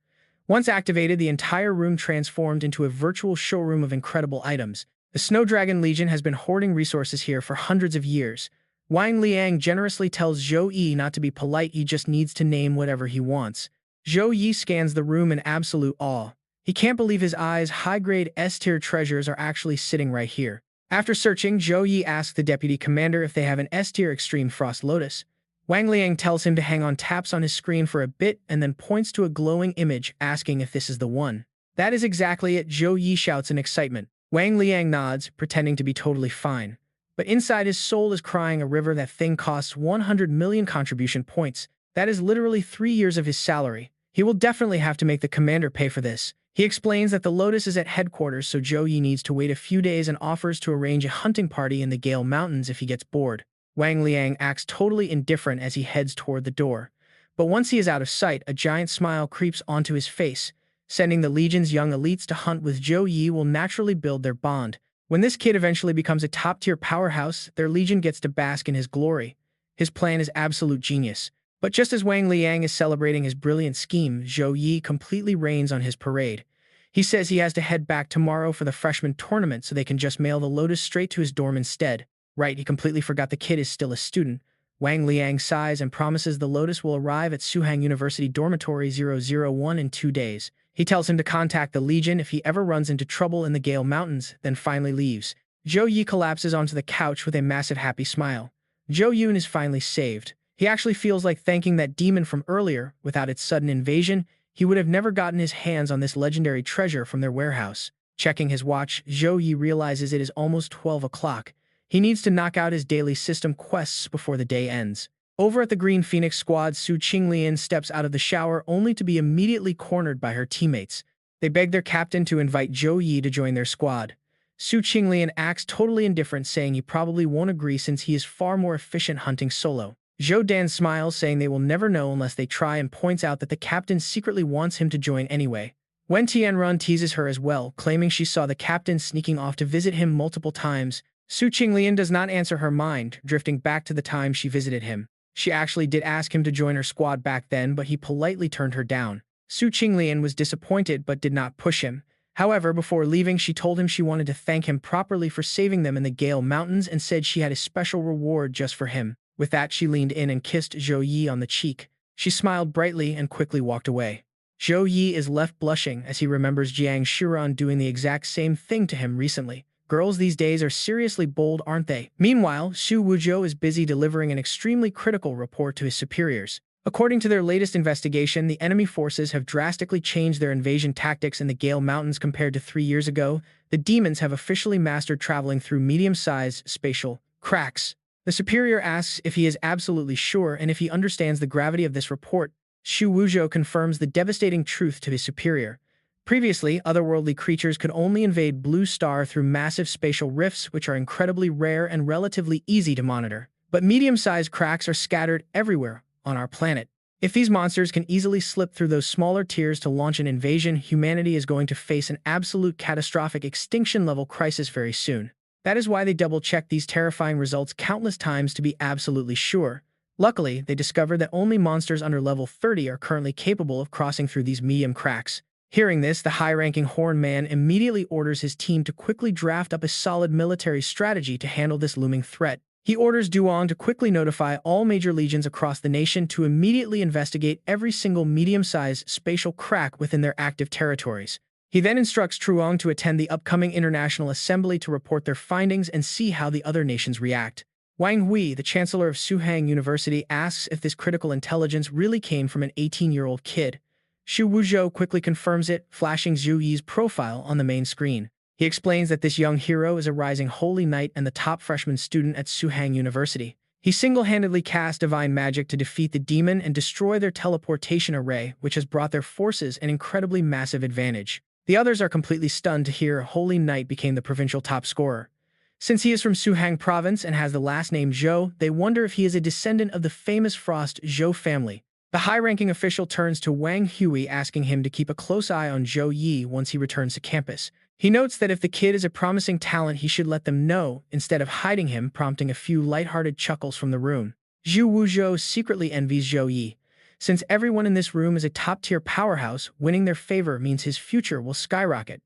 Once activated, the entire room transformed into a virtual showroom of incredible items. The Snow Dragon Legion has been hoarding resources here for hundreds of years. Wang Liang generously tells Zhou Yi not to be polite, he just needs to name whatever he wants. Zhou Yi scans the room in absolute awe. He can't believe his eyes. High-grade S-tier treasures are actually sitting right here. After searching, Zhou Yi asks the deputy commander if they have an S-tier Extreme Frost Lotus. Wang Liang tells him to hang on, taps on his screen for a bit, and then points to a glowing image, asking if this is the one. That is exactly it, Zhou Yi shouts in excitement. Wang Liang nods, pretending to be totally fine. But inside his soul is crying a river. That thing costs 100 million contribution points. That is literally 3 years of his salary. He will definitely have to make the commander pay for this. He explains that the Lotus is at headquarters, so Zhou Yi needs to wait a few days and offers to arrange a hunting party in the Gale Mountains if he gets bored. Wang Liang acts totally indifferent as he heads toward the door. But once he is out of sight, a giant smile creeps onto his face. Sending the Legion's young elites to hunt with Zhou Yi will naturally build their bond. When this kid eventually becomes a top-tier powerhouse, their Legion gets to bask in his glory. His plan is absolute genius. But just as Wang Liang is celebrating his brilliant scheme, Zhou Yi completely rains on his parade. He says he has to head back tomorrow for the freshman tournament so they can just mail the Lotus straight to his dorm instead. Right, he completely forgot the kid is still a student. Wang Liang sighs and promises the Lotus will arrive at Suhang University Dormitory 001 in 2 days. He tells him to contact the Legion if he ever runs into trouble in the Gale Mountains, then finally leaves. Zhou Yi collapses onto the couch with a massive happy smile. Zhou Yun is finally saved. He actually feels like thanking that demon from earlier. Without its sudden invasion, he would have never gotten his hands on this legendary treasure from their warehouse. Checking his watch, Zhou Yi realizes it is almost 12 o'clock. He needs to knock out his daily system quests before the day ends. Over at the Green Phoenix squad, Su Qinglian steps out of the shower only to be immediately cornered by her teammates. They beg their captain to invite Zhou Yi to join their squad. Su Qinglian acts totally indifferent, saying he probably won't agree since he is far more efficient hunting solo. Zhou Dan smiles, saying they will never know unless they try, and points out that the captain secretly wants him to join anyway. Wen Tianrun teases her as well, claiming she saw the captain sneaking off to visit him multiple times. Su Qinglian does not answer her mind, drifting back to the time she visited him. She actually did ask him to join her squad back then, but he politely turned her down. Su Qinglian was disappointed but did not push him. However, before leaving, she told him she wanted to thank him properly for saving them in the Gale Mountains and said she had a special reward just for him. With that, she leaned in and kissed Zhou Yi on the cheek. She smiled brightly and quickly walked away. Zhou Yi is left blushing as he remembers Jiang Shiran doing the exact same thing to him recently. Girls these days are seriously bold, aren't they? Meanwhile, Xu Wuzhou is busy delivering an extremely critical report to his superiors. According to their latest investigation, the enemy forces have drastically changed their invasion tactics in the Gale Mountains compared to 3 years ago. The demons have officially mastered traveling through medium-sized spatial cracks. The superior asks if he is absolutely sure and if he understands the gravity of this report. Xu Wuzhou confirms the devastating truth to his superior. Previously, otherworldly creatures could only invade Blue Star through massive spatial rifts, which are incredibly rare and relatively easy to monitor. But medium-sized cracks are scattered everywhere on our planet. If these monsters can easily slip through those smaller tiers to launch an invasion, humanity is going to face an absolute catastrophic extinction-level crisis very soon. That is why they double-check these terrifying results countless times to be absolutely sure. Luckily, they discovered that only monsters under level 30 are currently capable of crossing through these medium cracks. Hearing this, the high-ranking Horn Man immediately orders his team to quickly draft up a solid military strategy to handle this looming threat. He orders Duong to quickly notify all major legions across the nation to immediately investigate every single medium-sized spatial crack within their active territories. He then instructs Truong to attend the upcoming International Assembly to report their findings and see how the other nations react. Wang Hui, the chancellor of Suhang University, asks if this critical intelligence really came from an 18-year-old kid. Xu Wuzhou quickly confirms it, flashing Zhou Yi's profile on the main screen. He explains that this young hero is a rising holy knight and the top freshman student at Suhang University. He single-handedly cast divine magic to defeat the demon and destroy their teleportation array, which has brought their forces an incredibly massive advantage. The others are completely stunned to hear Holy Knight became the provincial top scorer. Since he is from Suhang province and has the last name Zhou, they wonder if he is a descendant of the famous Frost Zhou family. The high-ranking official turns to Wang Hui, asking him to keep a close eye on Zhou Yi once he returns to campus. He notes that if the kid is a promising talent, he should let them know, instead of hiding him, prompting a few lighthearted chuckles from the room. Xu Wuzhou secretly envies Zhou Yi. Since everyone in this room is a top-tier powerhouse, winning their favor means his future will skyrocket.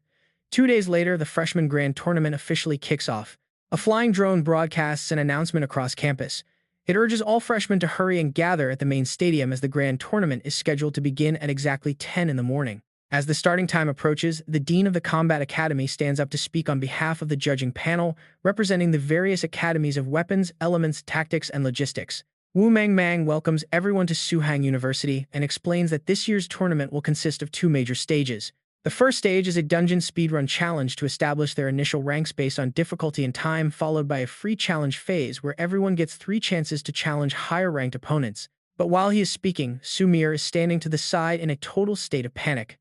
2 days later, the freshman grand tournament officially kicks off. A flying drone broadcasts an announcement across campus. It urges all freshmen to hurry and gather at the main stadium as the grand tournament is scheduled to begin at exactly 10 in the morning. As the starting time approaches, the Dean of the Combat Academy stands up to speak on behalf of the judging panel, representing the various academies of weapons, elements, tactics, and logistics. Wu Mangmang welcomes everyone to Suhang University and explains that this year's tournament will consist of 2 major stages. The first stage is a dungeon speedrun challenge to establish their initial ranks based on difficulty and time, followed by a free challenge phase where everyone gets 3 chances to challenge higher-ranked opponents. But while he is speaking, Sumir is standing to the side in a total state of panic.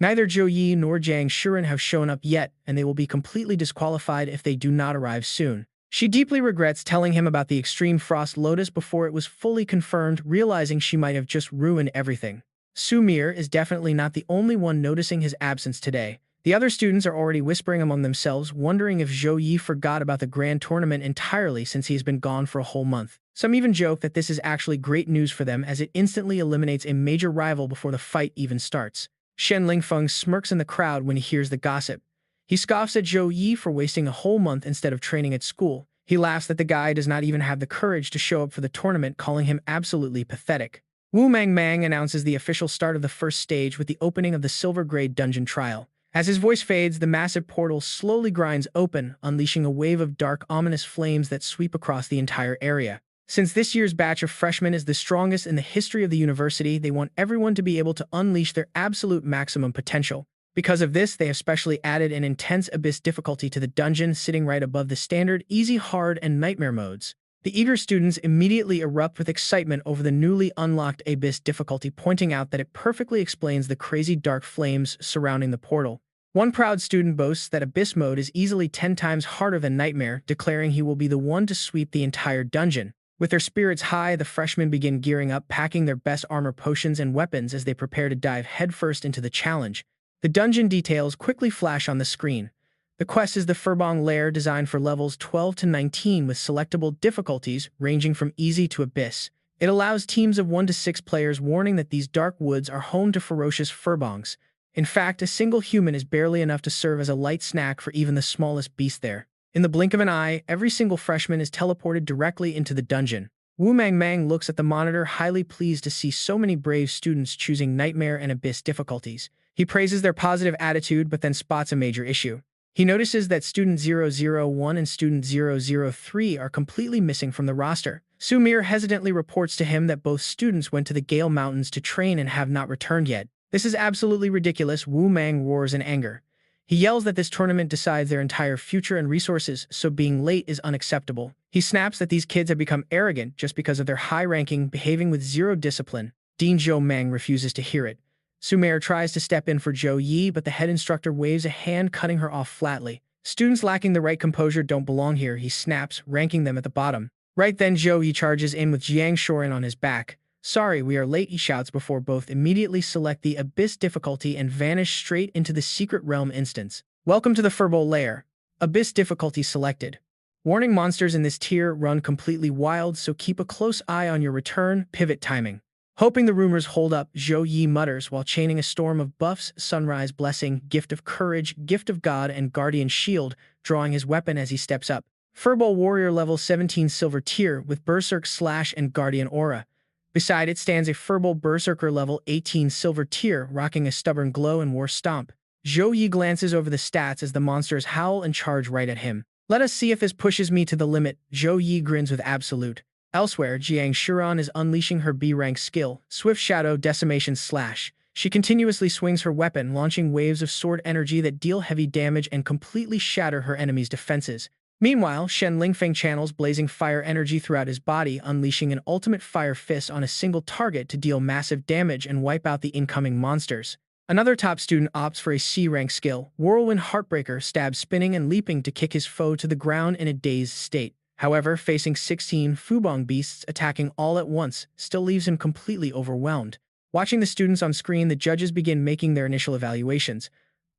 Neither Zhou Yi nor Jiang Shiran have shown up yet, and they will be completely disqualified if they do not arrive soon. She deeply regrets telling him about the Extreme Frost Lotus before it was fully confirmed, realizing she might have just ruined everything. Sumir is definitely not the only one noticing his absence today. The other students are already whispering among themselves, wondering if Zhou Yi forgot about the grand tournament entirely since he has been gone for a whole month. Some even joke that this is actually great news for them as it instantly eliminates a major rival before the fight even starts. Shen Lingfeng smirks in the crowd when he hears the gossip. He scoffs at Zhou Yi for wasting a whole month instead of training at school. He laughs that the guy does not even have the courage to show up for the tournament, calling him absolutely pathetic. Wu Mangmang announces the official start of the first stage with the opening of the Silver Grade Dungeon Trial. As his voice fades, the massive portal slowly grinds open, unleashing a wave of dark, ominous flames that sweep across the entire area. Since this year's batch of freshmen is the strongest in the history of the university, they want everyone to be able to unleash their absolute maximum potential. Because of this, they have specially added an intense abyss difficulty to the dungeon, sitting right above the standard easy, hard, and nightmare modes. The eager students immediately erupt with excitement over the newly unlocked abyss difficulty, pointing out that it perfectly explains the crazy dark flames surrounding the portal. One proud student boasts that abyss mode is easily 10 times harder than nightmare, declaring he will be the one to sweep the entire dungeon. With their spirits high, the freshmen begin gearing up, packing their best armor, potions, and weapons as they prepare to dive headfirst into the challenge. The dungeon details quickly flash on the screen. The quest is the Furbong Lair, designed for levels 12 to 19 with selectable difficulties ranging from easy to abyss. It allows teams of 1 to 6 players, warning that these dark woods are home to ferocious furbongs. In fact, a single human is barely enough to serve as a light snack for even the smallest beast there. In the blink of an eye, every single freshman is teleported directly into the dungeon. Wu Mang looks at the monitor, highly pleased to see so many brave students choosing Nightmare and Abyss difficulties. He praises their positive attitude, but then spots a major issue. He notices that Student 001 and Student 003 are completely missing from the roster. Sumir hesitantly reports to him that both students went to the Gale Mountains to train and have not returned yet. This is absolutely ridiculous, Wu Mang roars in anger. He yells that this tournament decides their entire future and resources, so being late is unacceptable. He snaps that these kids have become arrogant just because of their high ranking, behaving with zero discipline. Dean Zhou Mang refuses to hear it. Sumer tries to step in for Zhou Yi, but the head instructor waves a hand, cutting her off flatly. Students lacking the right composure don't belong here, he snaps, ranking them at the bottom. Right then, Zhou Yi charges in with Jiang Shorin on his back. Sorry, we are late, he shouts before both immediately select the Abyss difficulty and vanish straight into the Secret Realm instance. Welcome to the Furball Lair. Abyss difficulty selected. Warning: monsters in this tier run completely wild, so keep a close eye on your return. Pivot timing. Hoping the rumors hold up, Zhou Yi mutters while chaining a storm of buffs: Sunrise Blessing, Gift of Courage, Gift of God, and Guardian Shield, drawing his weapon as he steps up. Furball Warrior level 17 silver tier with Berserk Slash and Guardian Aura. Beside it stands a Furball Berserker level 18 silver tier, rocking a Stubborn Glow and War Stomp. Zhou Yi glances over the stats as the monsters howl and charge right at him. Let us see if this pushes me to the limit, Zhou Yi grins with absolute. Elsewhere, Jiang Shuran is unleashing her B-rank skill, Swift Shadow Decimation Slash. She continuously swings her weapon, launching waves of sword energy that deal heavy damage and completely shatter her enemy's defenses. Meanwhile, Shen Lingfeng channels blazing fire energy throughout his body, unleashing an ultimate fire fist on a single target to deal massive damage and wipe out the incoming monsters. Another top student opts for a C-rank skill, Whirlwind Heartbreaker, stab spinning and leaping to kick his foe to the ground in a dazed state. However, facing 16 Fubong beasts attacking all at once still leaves him completely overwhelmed. Watching the students on screen, the judges begin making their initial evaluations.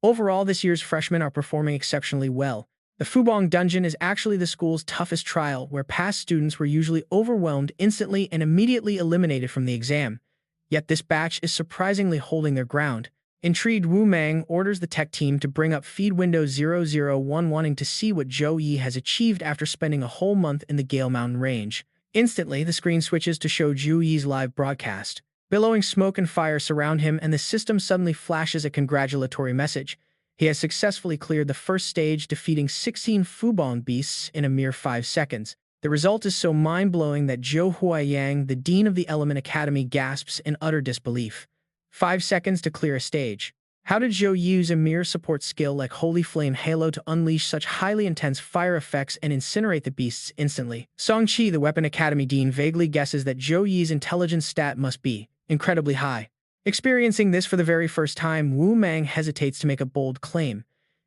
Overall, this year's freshmen are performing exceptionally well. The Fubong Dungeon is actually the school's toughest trial, where past students were usually overwhelmed instantly and immediately eliminated from the exam. Yet this batch is surprisingly holding their ground. Intrigued, Wu Mang orders the tech team to bring up feed window 001, wanting to see what Zhou Yi has achieved after spending a whole month in the Gale Mountain range. Instantly, the screen switches to show Zhou Yi's live broadcast. Billowing smoke and fire surround him, and the system suddenly flashes a congratulatory message. He has successfully cleared the first stage, defeating 16 Fubong beasts in a mere 5 seconds. The result is so mind-blowing that Zhou Huaiyang, the dean of the Element Academy, gasps in utter disbelief. 5 seconds to clear a stage. How did Zhou use a mere support skill like Holy Flame Halo to unleash such highly intense fire effects and incinerate the beasts instantly? Song Qi, the Weapon Academy dean, vaguely guesses that Zhou Yi's intelligence stat must be incredibly high. Experiencing this for the very first time, Wu Mang hesitates to make a bold claim.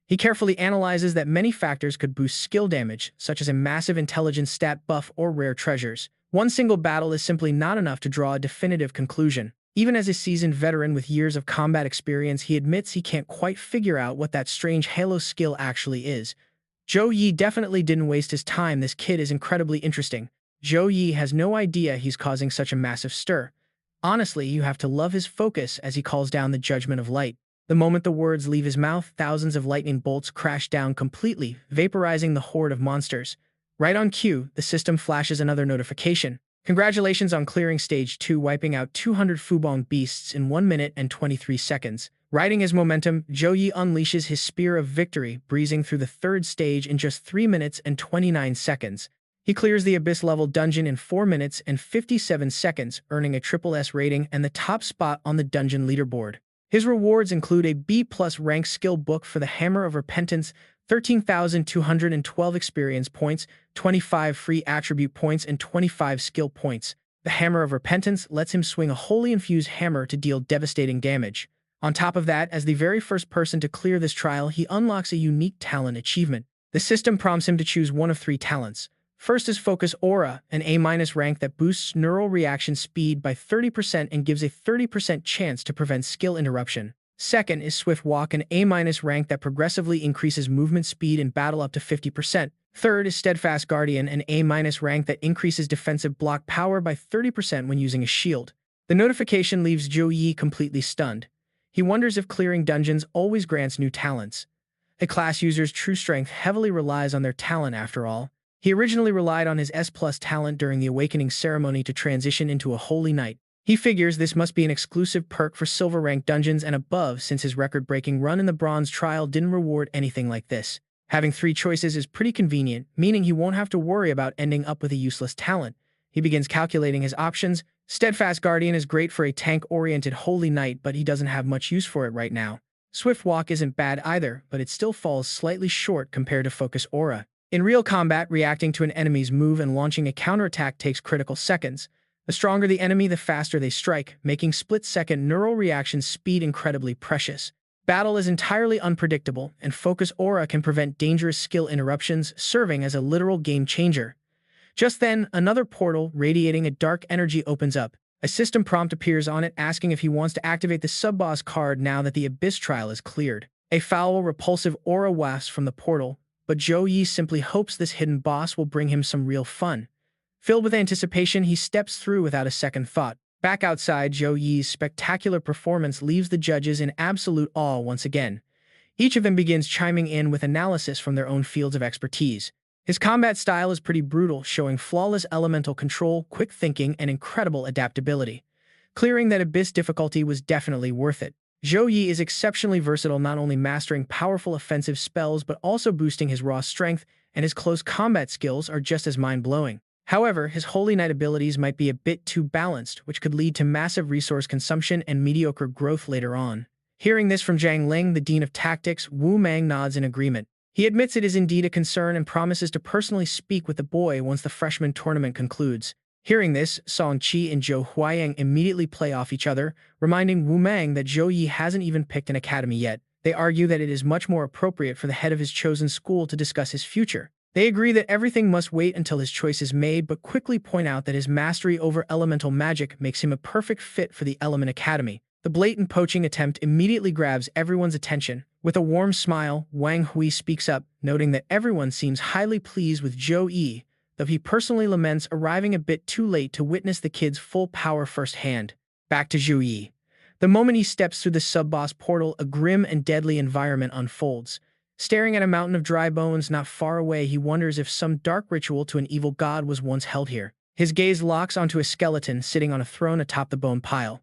He carefully analyzes that many factors could boost skill damage, such as a massive intelligence stat buff or rare treasures. One single battle is simply not enough to draw a definitive conclusion. Even as a seasoned veteran with years of combat experience, he admits he can't quite figure out what that strange Halo skill actually is. Zhou Yi definitely didn't waste his time. This kid is incredibly interesting. Zhou Yi has no idea he's causing such a massive stir. Honestly, you have to love his focus as he calls down the Judgment of Light. The moment the words leave his mouth, thousands of lightning bolts crash down completely, vaporizing the horde of monsters. Right on cue, the system flashes another notification. Congratulations on clearing Stage 2, wiping out 200 Fubong beasts in 1 minute and 23 seconds. Riding his momentum, Zhou Yi unleashes his Spear of Victory, breezing through the third stage in just 3 minutes and 29 seconds. He clears the Abyss-level dungeon in 4 minutes and 57 seconds, earning a SSS rating and the top spot on the dungeon leaderboard. His rewards include a B+ rank skill book for the Hammer of Repentance, 13,212 experience points, 25 free attribute points, and 25 skill points. The Hammer of Repentance lets him swing a holy infused hammer to deal devastating damage. On top of that, as the very first person to clear this trial, he unlocks a unique talent achievement. The system prompts him to choose one of 3 talents. First is Focus Aura, an A- rank that boosts neural reaction speed by 30% and gives a 30% chance to prevent skill interruption. Second is swift walk, an A-rank that progressively increases movement speed in battle up to 50%. Third is steadfast guardian, an A-rank that increases defensive block power by 30% when using a shield. The notification leaves Zhou Yi completely stunned. He wonders if clearing dungeons always grants new talents. A class user's true strength heavily relies on their talent after all. He originally relied on his S+ talent during the awakening ceremony to transition into a holy knight. He figures this must be an exclusive perk for silver rank dungeons and above, since his record-breaking run in the bronze trial didn't reward anything like this. Having 3 choices is pretty convenient, meaning he won't have to worry about ending up with a useless talent. He begins calculating his options. Steadfast Guardian is great for a tank-oriented holy knight, but he doesn't have much use for it right now. Swift Walk isn't bad either, but it still falls slightly short compared to Focus Aura. In real combat, reacting to an enemy's move and launching a counterattack takes critical seconds. The stronger the enemy, the faster they strike, making split-second neural reaction speed incredibly precious. Battle is entirely unpredictable, and Focus Aura can prevent dangerous skill interruptions, serving as a literal game-changer. Just then, another portal, radiating a dark energy, opens up. A system prompt appears on it asking if he wants to activate the sub-boss card now that the Abyss trial is cleared. A foul, repulsive aura wafts from the portal, but Zhou Yi simply hopes this hidden boss will bring him some real fun. Filled with anticipation, he steps through without a second thought. Back outside, Zhou Yi's spectacular performance leaves the judges in absolute awe once again. Each of them begins chiming in with analysis from their own fields of expertise. His combat style is pretty brutal, showing flawless elemental control, quick thinking, and incredible adaptability. Clearing that Abyss difficulty was definitely worth it. Zhou Yi is exceptionally versatile, not only mastering powerful offensive spells but also boosting his raw strength, and his close combat skills are just as mind-blowing. However, his Holy Knight abilities might be a bit too balanced, which could lead to massive resource consumption and mediocre growth later on. Hearing this from Zhang Ling, the Dean of Tactics, Wu Mang nods in agreement. He admits it is indeed a concern and promises to personally speak with the boy once the freshman tournament concludes. Hearing this, Song Qi and Zhou Huayang immediately play off each other, reminding Wu Mang that Zhou Yi hasn't even picked an academy yet. They argue that it is much more appropriate for the head of his chosen school to discuss his future. They agree that everything must wait until his choice is made, but quickly point out that his mastery over elemental magic makes him a perfect fit for the Element Academy. The blatant poaching attempt immediately grabs everyone's attention. With a warm smile, Wang Hui speaks up, noting that everyone seems highly pleased with Zhou Yi, though he personally laments arriving a bit too late to witness the kid's full power firsthand. Back to Zhou Yi. The moment he steps through the sub-boss portal, a grim and deadly environment unfolds. Staring at a mountain of dry bones not far away, he wonders if some dark ritual to an evil god was once held here. His gaze locks onto a skeleton sitting on a throne atop the bone pile.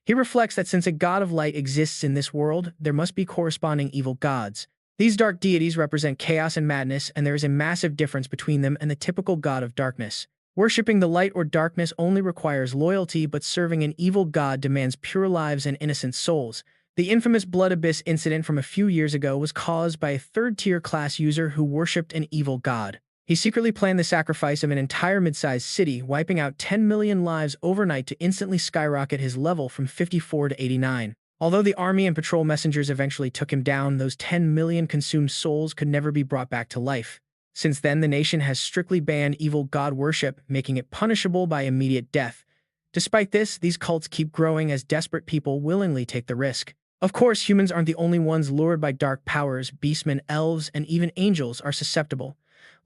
He reflects that since a god of light exists in this world, there must be corresponding evil gods. These dark deities represent chaos and madness, and there is a massive difference between them and the typical god of darkness. Worshipping the light or darkness only requires loyalty, but serving an evil god demands pure lives and innocent souls. The infamous Blood Abyss incident from a few years ago was caused by a third-tier class user who worshipped an evil god. He secretly planned the sacrifice of an entire mid-sized city, wiping out 10 million lives overnight to instantly skyrocket his level from 54 to 89. Although the army and patrol messengers eventually took him down, those 10 million consumed souls could never be brought back to life. Since then, the nation has strictly banned evil god worship, making it punishable by immediate death. Despite this, these cults keep growing as desperate people willingly take the risk. Of course, humans aren't the only ones lured by dark powers. Beastmen, elves, and even angels are susceptible.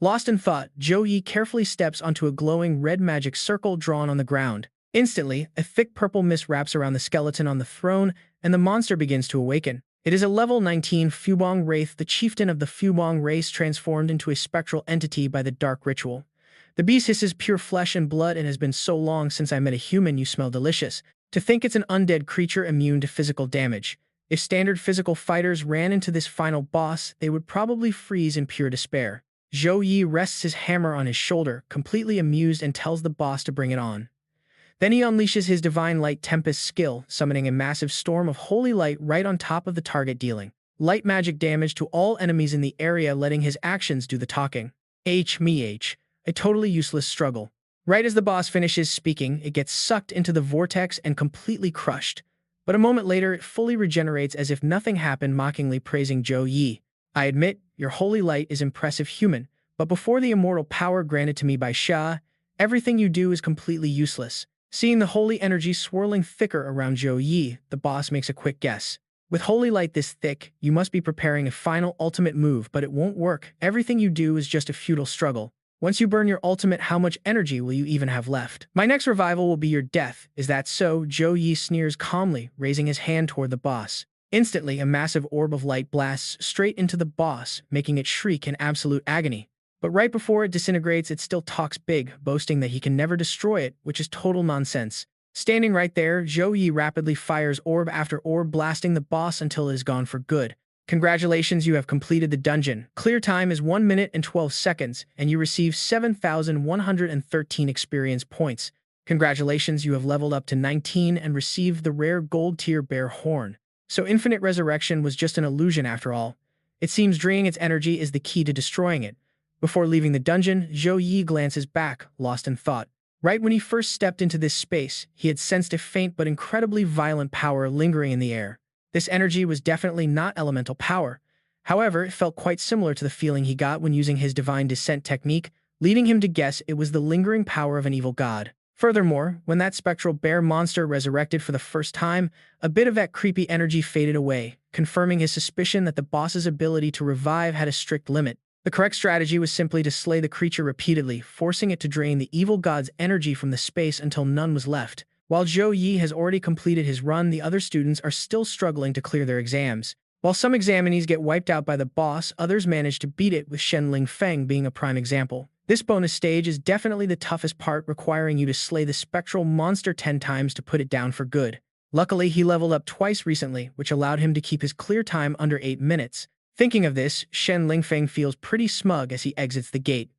Lost in thought, Zhou Yi carefully steps onto a glowing red magic circle drawn on the ground. Instantly, a thick purple mist wraps around the skeleton on the throne, and the monster begins to awaken. It is a level 19 Fubong Wraith, the chieftain of the Fubong race, transformed into a spectral entity by the dark ritual. The beast hisses pure flesh and blood and has been so long since I met a human, you smell delicious. To think it's an undead creature immune to physical damage. If standard physical fighters ran into this final boss, they would probably freeze in pure despair. Zhou Yi rests his hammer on his shoulder, completely amused, and tells the boss to bring it on. Then he unleashes his Divine Light Tempest skill, summoning a massive storm of holy light right on top of the target, dealing light magic damage to all enemies in the area, letting his actions do the talking. A totally useless struggle. Right as the boss finishes speaking, it gets sucked into the vortex and completely crushed. But a moment later, it fully regenerates as if nothing happened, mockingly praising Zhou Yi. I admit, your holy light is impressive, human, but before the immortal power granted to me by Sha, everything you do is completely useless. Seeing the holy energy swirling thicker around Zhou Yi, the boss makes a quick guess. With holy light this thick, you must be preparing a final ultimate move, but it won't work. Everything you do is just a futile struggle. Once you burn your ultimate, how much energy will you even have left? My next revival will be your death. Is that so? Zhou Yi sneers calmly, raising his hand toward the boss. Instantly, a massive orb of light blasts straight into the boss, making it shriek in absolute agony. But right before it disintegrates, it still talks big, boasting that he can never destroy it, which is total nonsense. Standing right there, Zhou Yi rapidly fires orb after orb, blasting the boss until it is gone for good. Congratulations, you have completed the dungeon. Clear time is 1 minute and 12 seconds, and you receive 7,113 experience points. Congratulations, you have leveled up to 19 and received the rare gold tier bear horn. So infinite resurrection was just an illusion after all. It seems draining its energy is the key to destroying it. Before leaving the dungeon, Zhou Yi glances back, lost in thought. Right when he first stepped into this space, he had sensed a faint but incredibly violent power lingering in the air. This energy was definitely not elemental power. However, it felt quite similar to the feeling he got when using his divine descent technique, leading him to guess it was the lingering power of an evil god. Furthermore, when that spectral bear monster resurrected for the first time, a bit of that creepy energy faded away, confirming his suspicion that the boss's ability to revive had a strict limit. The correct strategy was simply to slay the creature repeatedly, forcing it to drain the evil god's energy from the space until none was left. While Zhou Yi has already completed his run, the other students are still struggling to clear their exams. While some examinees get wiped out by the boss, others manage to beat it, with Shen Lingfeng being a prime example. This bonus stage is definitely the toughest part, requiring you to slay the spectral monster 10 times to put it down for good. Luckily, he leveled up twice recently, which allowed him to keep his clear time under 8 minutes. Thinking of this, Shen Lingfeng feels pretty smug as he exits the gate.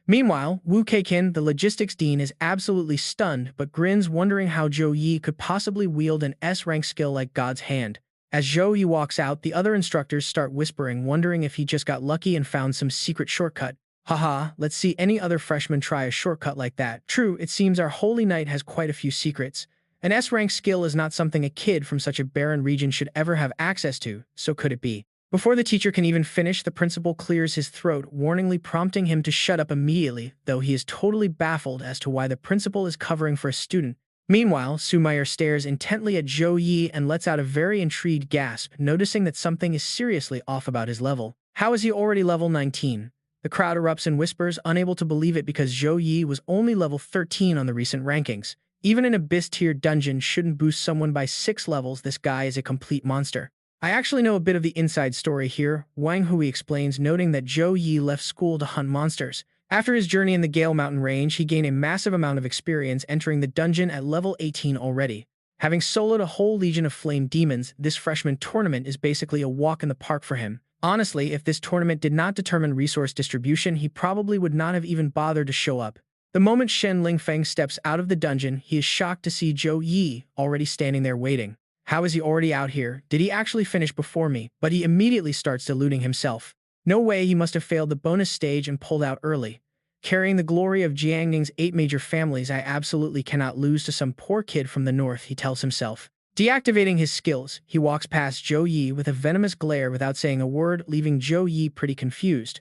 Meanwhile, Wu Keikin, the logistics dean, is absolutely stunned but grins, wondering how Zhou Yi could possibly wield an S-rank skill like God's hand. As Zhou Yi walks out, the other instructors start whispering, wondering if he just got lucky and found some secret shortcut. Haha, let's see any other freshman try a shortcut like that. True, it seems our holy knight has quite a few secrets. An S-rank skill is not something a kid from such a barren region should ever have access to, so could it be? Before the teacher can even finish, the principal clears his throat, warningly prompting him to shut up immediately, though he is totally baffled as to why the principal is covering for a student. Meanwhile, Sumayer stares intently at Zhou Yi and lets out a very intrigued gasp, noticing that something is seriously off about his level. How is he already level 19? The crowd erupts in whispers, unable to believe it because Zhou Yi was only level 13 on the recent rankings. Even an abyss-tier dungeon shouldn't boost someone by 6 levels. This guy is a complete monster. I actually know a bit of the inside story here, Wang Hui explains, noting that Zhou Yi left school to hunt monsters. After his journey in the Gale Mountain Range, he gained a massive amount of experience, entering the dungeon at level 18 already. Having soloed a whole legion of flame demons, this freshman tournament is basically a walk in the park for him. Honestly, if this tournament did not determine resource distribution, he probably would not have even bothered to show up. The moment Shen Lingfeng steps out of the dungeon, he is shocked to see Zhou Yi already standing there waiting. How is he already out here? Did he actually finish before me? But he immediately starts deluding himself. No way, he must have failed the bonus stage and pulled out early. Carrying the glory of Jiangning's 8 major families, I absolutely cannot lose to some poor kid from the north, he tells himself. Deactivating his skills, he walks past Zhou Yi with a venomous glare without saying a word, leaving Zhou Yi pretty confused.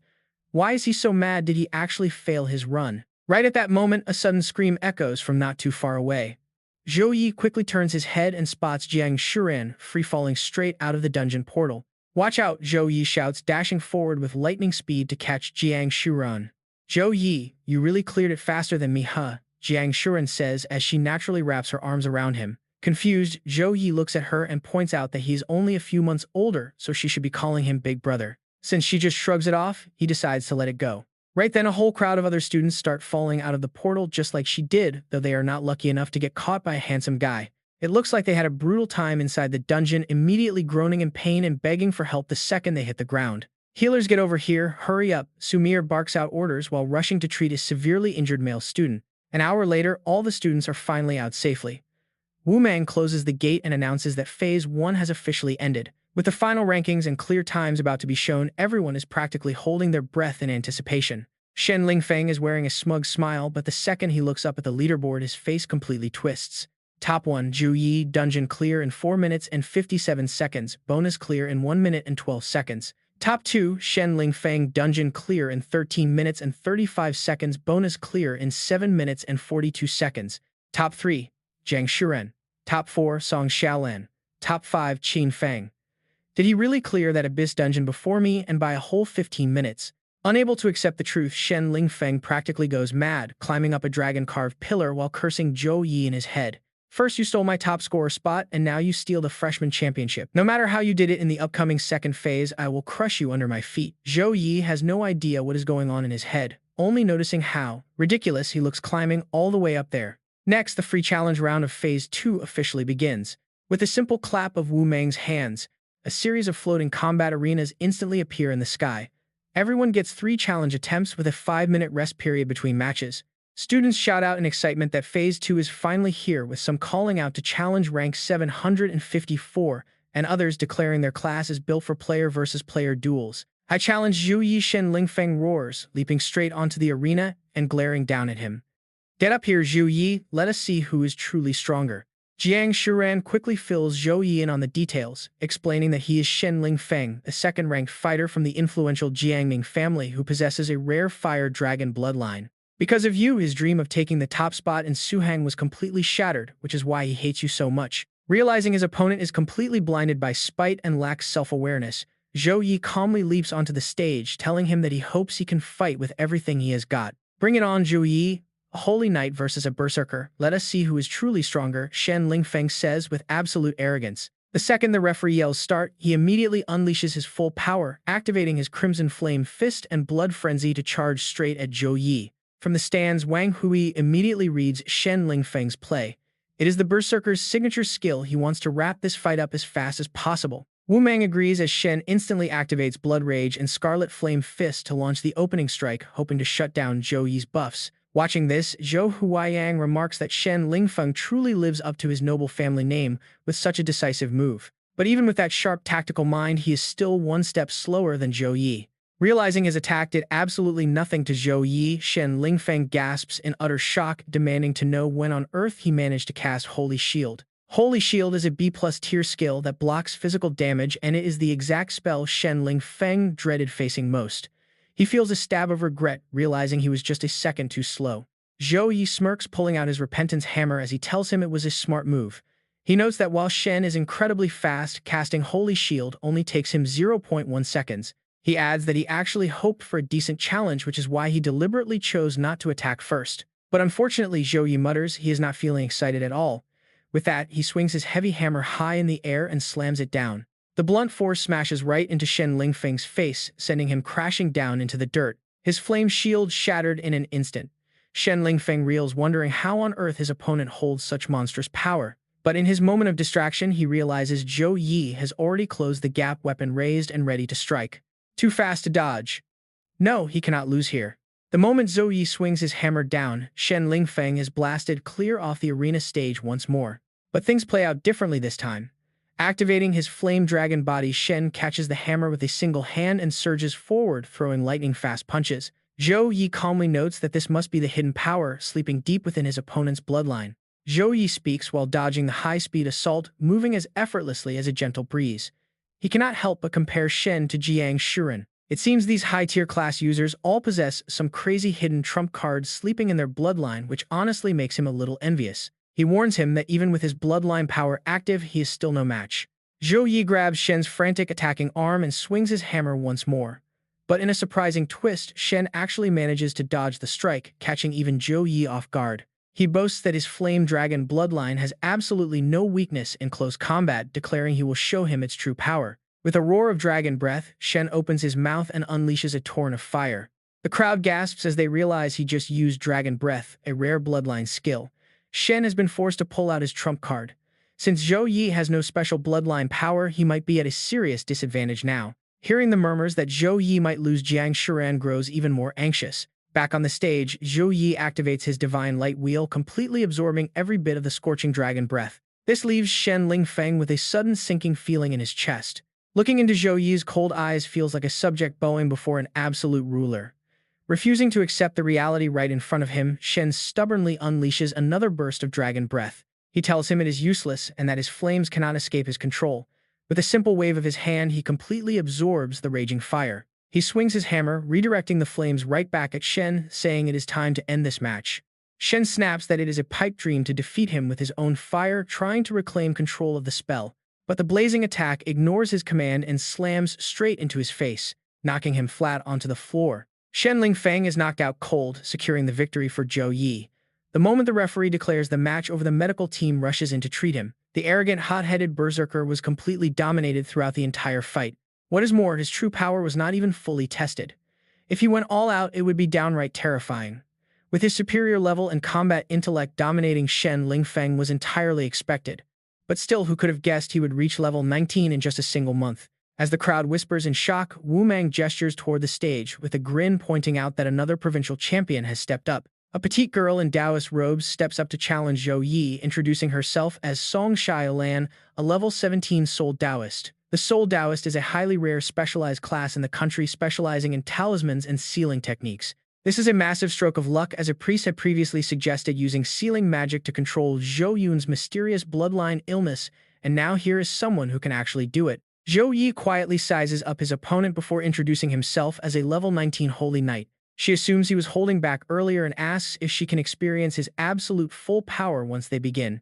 Why is he so mad? Did he actually fail his run? Right at that moment, a sudden scream echoes from not too far away. Zhou Yi quickly turns his head and spots Jiang Shuren free-falling straight out of the dungeon portal. Watch out, Zhou Yi shouts, dashing forward with lightning speed to catch Jiang Shuren. Zhou Yi, you really cleared it faster than me, huh? Jiang Shuren says as she naturally wraps her arms around him. Confused, Zhou Yi looks at her and points out that he's only a few months older, so she should be calling him big brother. Since she just shrugs it off, he decides to let it go. Right then, a whole crowd of other students start falling out of the portal just like she did, though they are not lucky enough to get caught by a handsome guy. It looks like they had a brutal time inside the dungeon, immediately groaning in pain and begging for help the second they hit the ground. Healers, get over here, hurry up, Sumir barks out orders while rushing to treat a severely injured male student. An hour later, all the students are finally out safely. Wu Mang closes the gate and announces that Phase 1 has officially ended. With the final rankings and clear times about to be shown, everyone is practically holding their breath in anticipation. Shen Lingfeng is wearing a smug smile, but the second he looks up at the leaderboard, his face completely twists. Top 1, Zhou Yi, dungeon clear in 4 minutes and 57 seconds, bonus clear in 1 minute and 12 seconds. Top 2, Shen Lingfeng, dungeon clear in 13 minutes and 35 seconds, bonus clear in 7 minutes and 42 seconds. Top 3, Jiang Shuren. Top 4, Song Xiaolan. Top 5, Qin Feng. Did he really clear that abyss dungeon before me and by a whole 15 minutes? Unable to accept the truth, Shen Lingfeng practically goes mad, climbing up a dragon-carved pillar while cursing Zhou Yi in his head. First you stole my top scorer spot, and now you steal the freshman championship. No matter how you did it in the upcoming second phase, I will crush you under my feet. Zhou Yi has no idea what is going on in his head, only noticing how ridiculous he looks climbing all the way up there. Next, the free challenge round of Phase 2 officially begins. With a simple clap of Wu Meng's hands, a series of floating combat arenas instantly appear in the sky. Everyone gets 3 challenge attempts with a 5-minute rest period between matches. Students shout out in excitement that Phase 2 is finally here, with some calling out to challenge rank 754 and others declaring their class is built for player versus player duels. I challenge Zhou Yi. Shen Lingfeng roars, leaping straight onto the arena and glaring down at him. Get up here, Zhou Yi, let us see who is truly stronger. Jiang Shuran quickly fills Zhou Yi in on the details, explaining that he is Shen Lingfeng, a second-ranked fighter from the influential Jiangming family who possesses a rare fire dragon bloodline. Because of you, his dream of taking the top spot in Suhang was completely shattered, which is why he hates you so much. Realizing his opponent is completely blinded by spite and lacks self-awareness, Zhou Yi calmly leaps onto the stage, telling him that he hopes he can fight with everything he has got. Bring it on, Zhou Yi. A holy knight versus a berserker. Let us see who is truly stronger, Shen Lingfeng says with absolute arrogance. The second the referee yells start, he immediately unleashes his full power, activating his Crimson Flame Fist and Blood Frenzy to charge straight at Zhou Yi. From the stands, Wang Hui immediately reads Shen Lingfeng's play. It is the berserker's signature skill. He wants to wrap this fight up as fast as possible. Wu Meng agrees as Shen instantly activates Blood Rage and Scarlet Flame Fist to launch the opening strike, hoping to shut down Zhou Yi's buffs. Watching this, Zhou Huayang remarks that Shen Lingfeng truly lives up to his noble family name with such a decisive move. But even with that sharp tactical mind, he is still one step slower than Zhou Yi. Realizing his attack did absolutely nothing to Zhou Yi, Shen Lingfeng gasps in utter shock, demanding to know when on earth he managed to cast Holy Shield. Holy Shield is a B+ tier skill that blocks physical damage, and it is the exact spell Shen Lingfeng dreaded facing most. He feels a stab of regret, realizing he was just a second too slow. Zhou Yi smirks, pulling out his repentance hammer as he tells him it was a smart move. He notes that while Shen is incredibly fast, casting Holy Shield only takes him 0.1 seconds. He adds that he actually hoped for a decent challenge, which is why he deliberately chose not to attack first. But unfortunately, Zhou Yi mutters he is not feeling excited at all. With that, he swings his heavy hammer high in the air and slams it down. The blunt force smashes right into Shen Lingfeng's face, sending him crashing down into the dirt. His flame shield shattered in an instant. Shen Lingfeng reels, wondering how on earth his opponent holds such monstrous power. But in his moment of distraction, he realizes Zhou Yi has already closed the gap, weapon raised and ready to strike. Too fast to dodge. No, he cannot lose here. The moment Zhou Yi swings his hammer down, Shen Lingfeng is blasted clear off the arena stage once more. But things play out differently this time. Activating his flame dragon body, Shen catches the hammer with a single hand and surges forward, throwing lightning-fast punches. Zhou Yi calmly notes that this must be the hidden power sleeping deep within his opponent's bloodline. Zhou Yi speaks while dodging the high-speed assault, moving as effortlessly as a gentle breeze. He cannot help but compare Shen to Jiang Shuren. It seems these high-tier class users all possess some crazy hidden trump cards sleeping in their bloodline, which honestly makes him a little envious. He warns him that even with his bloodline power active, he is still no match. Zhou Yi grabs Shen's frantic attacking arm and swings his hammer once more. But in a surprising twist, Shen actually manages to dodge the strike, catching even Zhou Yi off guard. He boasts that his flame dragon bloodline has absolutely no weakness in close combat, declaring he will show him its true power. With a roar of dragon breath, Shen opens his mouth and unleashes a torrent of fire. The crowd gasps as they realize he just used dragon breath, a rare bloodline skill. Shen has been forced to pull out his trump card. Since Zhou Yi has no special bloodline power, he might be at a serious disadvantage now. Hearing the murmurs that Zhou Yi might lose, Jiang Shuran grows even more anxious. Back on the stage, Zhou Yi activates his divine light wheel, completely absorbing every bit of the scorching dragon breath. This leaves Shen Lingfeng with a sudden sinking feeling in his chest. Looking into Zhou Yi's cold eyes feels like a subject bowing before an absolute ruler. Refusing to accept the reality right in front of him, Shen stubbornly unleashes another burst of dragon breath. He tells him it is useless and that his flames cannot escape his control. With a simple wave of his hand, he completely absorbs the raging fire. He swings his hammer, redirecting the flames right back at Shen, saying it is time to end this match. Shen snaps that it is a pipe dream to defeat him with his own fire, trying to reclaim control of the spell. But the blazing attack ignores his command and slams straight into his face, knocking him flat onto the floor. Shen Lingfeng is knocked out cold, securing the victory for Zhou Yi. The moment the referee declares the match over, the medical team rushes in to treat him. The arrogant, hot-headed berserker was completely dominated throughout the entire fight. What is more, his true power was not even fully tested. If he went all out, it would be downright terrifying. With his superior level and combat intellect, dominating Shen Lingfeng was entirely expected. But still, who could have guessed he would reach level 19 in just a single month? As the crowd whispers in shock, Wu Mang gestures toward the stage, with a grin pointing out that another provincial champion has stepped up. A petite girl in Taoist robes steps up to challenge Zhou Yi, introducing herself as Song Xiaolan, a level 17 Soul Taoist. The Soul Taoist is a highly rare specialized class in the country, specializing in talismans and sealing techniques. This is a massive stroke of luck, as a priest had previously suggested using sealing magic to control Zhou Yun's mysterious bloodline illness, and now here is someone who can actually do it. Zhou Yi quietly sizes up his opponent before introducing himself as a level 19 Holy Knight. She assumes he was holding back earlier and asks if she can experience his absolute full power once they begin.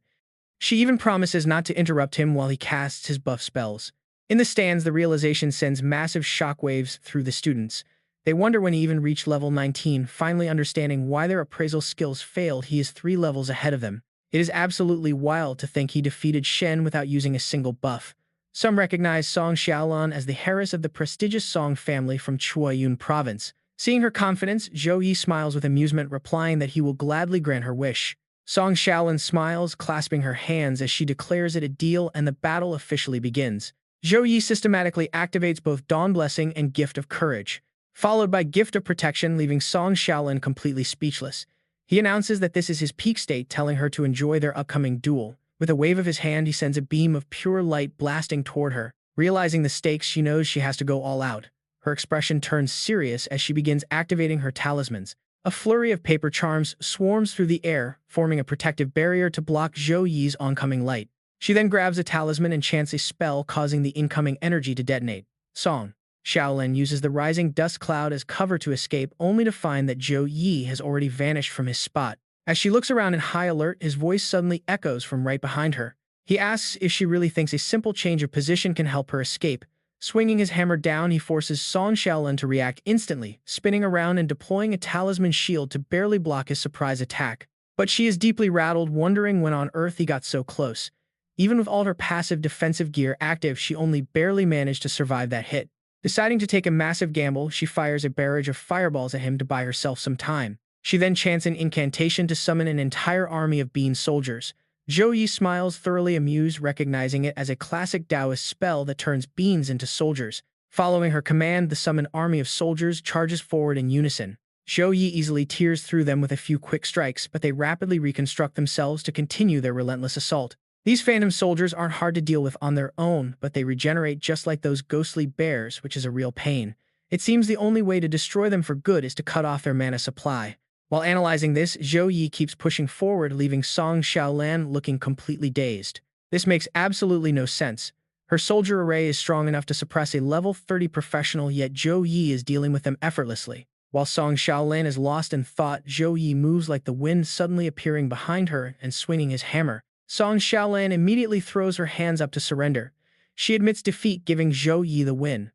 She even promises not to interrupt him while he casts his buff spells. In the stands, the realization sends massive shockwaves through the students. They wonder when he even reached level 19, finally understanding why their appraisal skills failed. He is 3 levels ahead of them. It is absolutely wild to think he defeated Shen without using a single buff. Some recognize Song Xiaolan as the heiress of the prestigious Song family from Chuayun province. Seeing her confidence, Zhou Yi smiles with amusement, replying that he will gladly grant her wish. Song Xiaolan smiles, clasping her hands as she declares it a deal, and the battle officially begins. Zhou Yi systematically activates both Dawn Blessing and Gift of Courage, followed by Gift of Protection, leaving Song Xiaolan completely speechless. He announces that this is his peak state, telling her to enjoy their upcoming duel. With a wave of his hand, he sends a beam of pure light blasting toward her. Realizing the stakes, she knows she has to go all out. Her expression turns serious as she begins activating her talismans. A flurry of paper charms swarms through the air, forming a protective barrier to block Zhou Yi's oncoming light. She then grabs a talisman and chants a spell, causing the incoming energy to detonate. Song Xiaolan uses the rising dust cloud as cover to escape, only to find that Zhou Yi has already vanished from his spot. As she looks around in high alert, his voice suddenly echoes from right behind her. He asks if she really thinks a simple change of position can help her escape. Swinging his hammer down, he forces Song Xiaolan to react instantly, spinning around and deploying a talisman shield to barely block his surprise attack. But she is deeply rattled, wondering when on earth he got so close. Even with all her passive defensive gear active, she only barely managed to survive that hit. Deciding to take a massive gamble, she fires a barrage of fireballs at him to buy herself some time. She then chants an incantation to summon an entire army of bean soldiers. Zhou Yi smiles, thoroughly amused, recognizing it as a classic Taoist spell that turns beans into soldiers. Following her command, the summoned army of soldiers charges forward in unison. Zhou Yi easily tears through them with a few quick strikes, but they rapidly reconstruct themselves to continue their relentless assault. These phantom soldiers aren't hard to deal with on their own, but they regenerate just like those ghostly bears, which is a real pain. It seems the only way to destroy them for good is to cut off their mana supply. While analyzing this, Zhou Yi keeps pushing forward, leaving Song Xiaolan looking completely dazed. This makes absolutely no sense. Her soldier array is strong enough to suppress a level 30 professional, yet Zhou Yi is dealing with them effortlessly. While Song Xiaolan is lost in thought, Zhou Yi moves like the wind, suddenly appearing behind her and swinging his hammer. Song Xiaolan immediately throws her hands up to surrender. She admits defeat, giving Zhou Yi the win.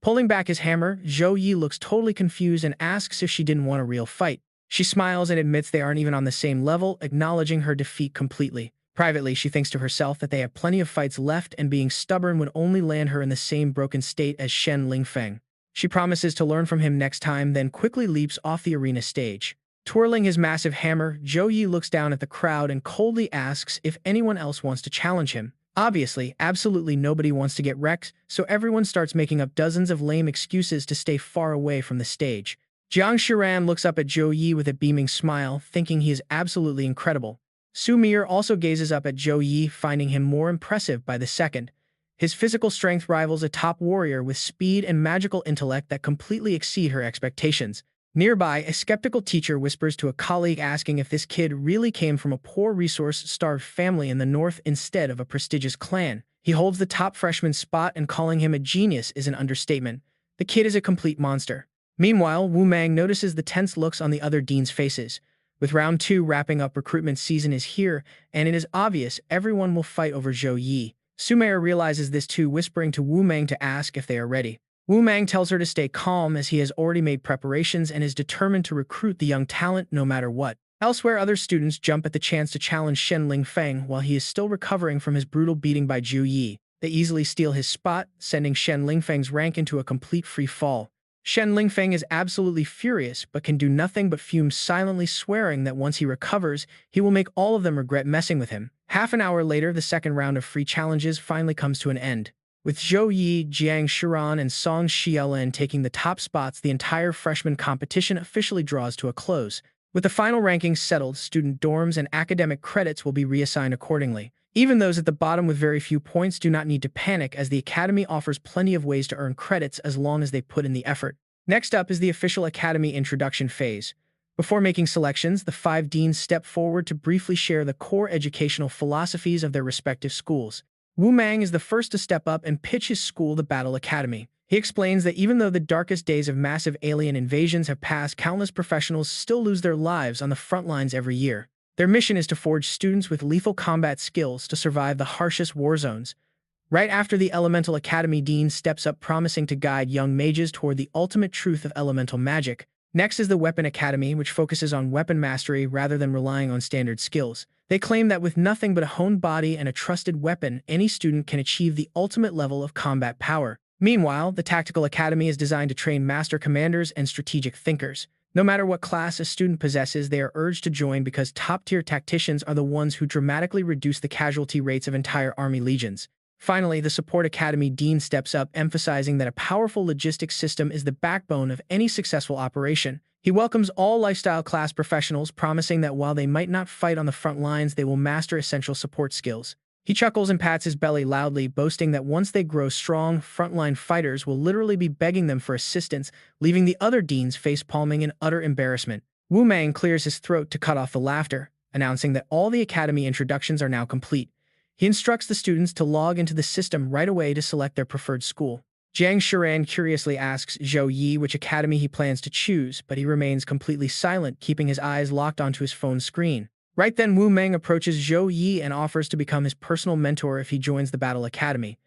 Pulling back his hammer, Zhou Yi looks totally confused and asks if she didn't want a real fight. She smiles and admits they aren't even on the same level, acknowledging her defeat completely. Privately, she thinks to herself that they have plenty of fights left, and being stubborn would only land her in the same broken state as Shen Lingfeng. She promises to learn from him next time, then quickly leaps off the arena stage. Twirling his massive hammer, Zhou Yi looks down at the crowd and coldly asks if anyone else wants to challenge him. Obviously, absolutely nobody wants to get wrecked, so everyone starts making up dozens of lame excuses to stay far away from the stage. Jiang Shiran looks up at Zhou Yi with a beaming smile, thinking he is absolutely incredible. Su Mir also gazes up at Zhou Yi, finding him more impressive by the second. His physical strength rivals a top warrior with speed and magical intellect that completely exceed her expectations. Nearby, a skeptical teacher whispers to a colleague, asking if this kid really came from a poor, resource-starved family in the north instead of a prestigious clan. He holds the top freshman spot, and calling him a genius is an understatement. The kid is a complete monster. Meanwhile, Wu Mang notices the tense looks on the other deans' faces. With round 2 wrapping up, recruitment season is here, and it is obvious everyone will fight over Zhou Yi. Sumair realizes this too, whispering to Wu Mang to ask if they are ready. Wu Mang tells her to stay calm as he has already made preparations and is determined to recruit the young talent no matter what. Elsewhere, other students jump at the chance to challenge Shen Lingfeng while he is still recovering from his brutal beating by Zhou Yi. They easily steal his spot, sending Shen Lingfeng's rank into a complete free fall. Shen Lingfeng is absolutely furious, but can do nothing but fume silently, swearing that once he recovers, he will make all of them regret messing with him. Half an hour later, the second round of free challenges finally comes to an end. With Zhou Yi, Jiang Shiran, and Song Xiaolan taking the top spots, the entire freshman competition officially draws to a close. With the final rankings settled, student dorms and academic credits will be reassigned accordingly. Even those at the bottom with very few points do not need to panic, as the academy offers plenty of ways to earn credits as long as they put in the effort. Next up is the official academy introduction phase. Before making selections, the 5 deans step forward to briefly share the core educational philosophies of their respective schools. Wu Mang is the first to step up and pitch his school, the Battle Academy. He explains that even though the darkest days of massive alien invasions have passed, countless professionals still lose their lives on the front lines every year. Their mission is to forge students with lethal combat skills to survive the harshest war zones. Right after the Elemental Academy Dean steps up, promising to guide young mages toward the ultimate truth of elemental magic. Next is the Weapon Academy, which focuses on weapon mastery rather than relying on standard skills. They claim that with nothing but a honed body and a trusted weapon, any student can achieve the ultimate level of combat power. Meanwhile, the Tactical Academy is designed to train master commanders and strategic thinkers. No matter what class a student possesses, they are urged to join because top-tier tacticians are the ones who dramatically reduce the casualty rates of entire army legions. Finally, the Support Academy Dean steps up, emphasizing that a powerful logistics system is the backbone of any successful operation. He welcomes all lifestyle class professionals, promising that while they might not fight on the front lines, they will master essential support skills. He chuckles and pats his belly loudly, boasting that once they grow strong, frontline fighters will literally be begging them for assistance, leaving the other deans face-palming in utter embarrassment. Wu Mang clears his throat to cut off the laughter, announcing that all the academy introductions are now complete. He instructs the students to log into the system right away to select their preferred school. Jiang Shiran curiously asks Zhou Yi which academy he plans to choose, but he remains completely silent, keeping his eyes locked onto his phone screen. Right then, Wu Mang approaches Zhou Yi and offers to become his personal mentor if he joins the Battle Academy.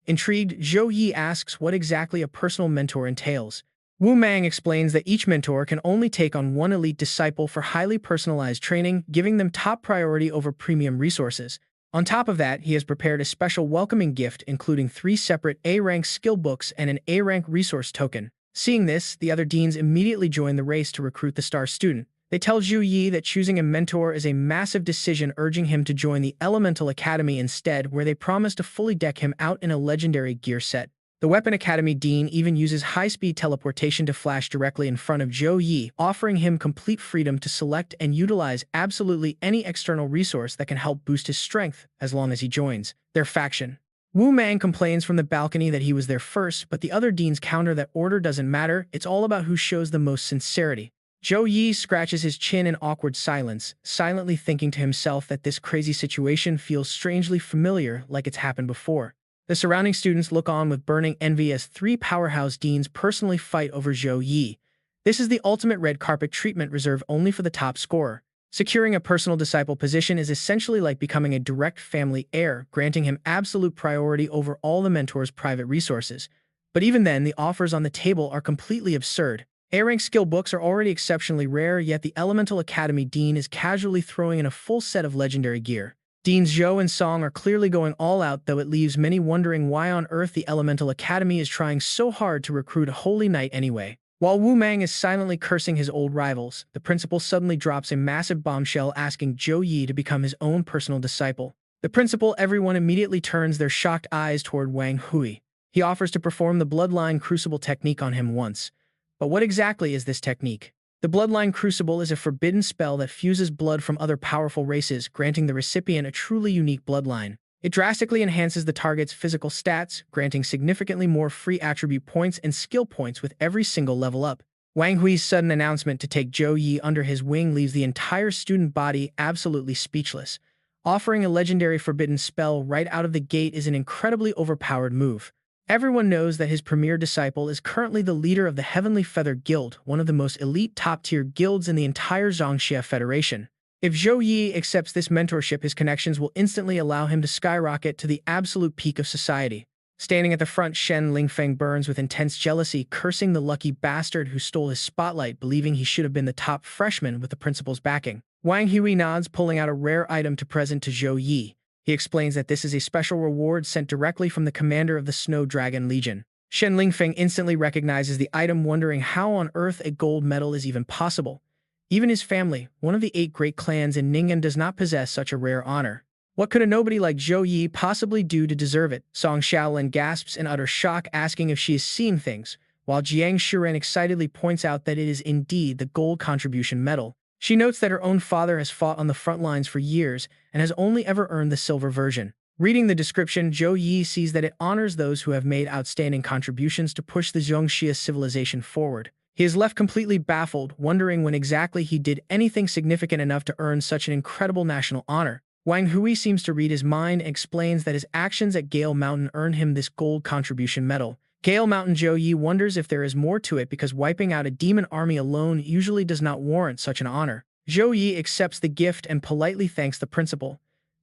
Intrigued, Zhou Yi asks what exactly a personal mentor entails. Wu Mang explains that each mentor can only take on one elite disciple for highly personalized training, giving them top priority over premium resources. On top of that, he has prepared a special welcoming gift, including 3 separate A-rank skill books and an A-rank resource token. Seeing this, the other deans immediately join the race to recruit the star student. They tell Zhou Yi that choosing a mentor is a massive decision, urging him to join the Elemental Academy instead, where they promise to fully deck him out in a legendary gear set. The Weapon Academy Dean even uses high-speed teleportation to flash directly in front of Zhou Yi, offering him complete freedom to select and utilize absolutely any external resource that can help boost his strength as long as he joins their faction. Wu Mang complains from the balcony that he was there first, but the other deans counter that order doesn't matter, it's all about who shows the most sincerity. Zhou Yi scratches his chin in awkward silence, silently thinking to himself that this crazy situation feels strangely familiar, like it's happened before. The surrounding students look on with burning envy as 3 powerhouse deans personally fight over Zhou Yi. This is the ultimate red carpet treatment reserved only for the top scorer. Securing a personal disciple position is essentially like becoming a direct family heir, granting him absolute priority over all the mentor's private resources. But even then, the offers on the table are completely absurd. A-rank skill books are already exceptionally rare, yet the Elemental Academy Dean is casually throwing in a full set of legendary gear. Deans Zhou and Song are clearly going all out, though it leaves many wondering why on earth the Elemental Academy is trying so hard to recruit a holy knight anyway. While Wu Mang is silently cursing his old rivals, the principal suddenly drops a massive bombshell, asking Zhou Yi to become his own personal disciple. The principal, everyone immediately turns their shocked eyes toward Wang Hui. He offers to perform the Bloodline Crucible technique on him once. But what exactly is this technique? The Bloodline Crucible is a forbidden spell that fuses blood from other powerful races, granting the recipient a truly unique bloodline. It drastically enhances the target's physical stats, granting significantly more free attribute points and skill points with every single level up. Wang Hui's sudden announcement to take Zhou Yi under his wing leaves the entire student body absolutely speechless. Offering a legendary forbidden spell right out of the gate is an incredibly overpowered move. Everyone knows that his premier disciple is currently the leader of the Heavenly Feather Guild, one of the most elite top-tier guilds in the entire Zhangxia Federation. If Zhou Yi accepts this mentorship, his connections will instantly allow him to skyrocket to the absolute peak of society. Standing at the front, Shen Lingfeng burns with intense jealousy, cursing the lucky bastard who stole his spotlight, believing he should have been the top freshman with the principal's backing. Wang Hui nods, pulling out a rare item to present to Zhou Yi. He explains that this is a special reward sent directly from the commander of the Snow Dragon Legion. Shen Lingfeng instantly recognizes the item, wondering how on earth a gold medal is even possible. Even his family, one of the 8 great clans in Ning'an, does not possess such a rare honor. What could a nobody like Zhou Yi possibly do to deserve it? Song Shaolin gasps in utter shock, asking if she is seeing things, while Jiang Shuren excitedly points out that it is indeed the gold contribution medal. She notes that her own father has fought on the front lines for years and has only ever earned the silver version. Reading the description, Zhou Yi sees that it honors those who have made outstanding contributions to push the Zhongxia civilization forward. He is left completely baffled, wondering when exactly he did anything significant enough to earn such an incredible national honor. Wang Hui seems to read his mind and explains that his actions at Gale Mountain earned him this gold contribution medal. Gale Mountain. Zhou Yi wonders if there is more to it, because wiping out a demon army alone usually does not warrant such an honor. Zhou Yi accepts the gift and politely thanks the principal.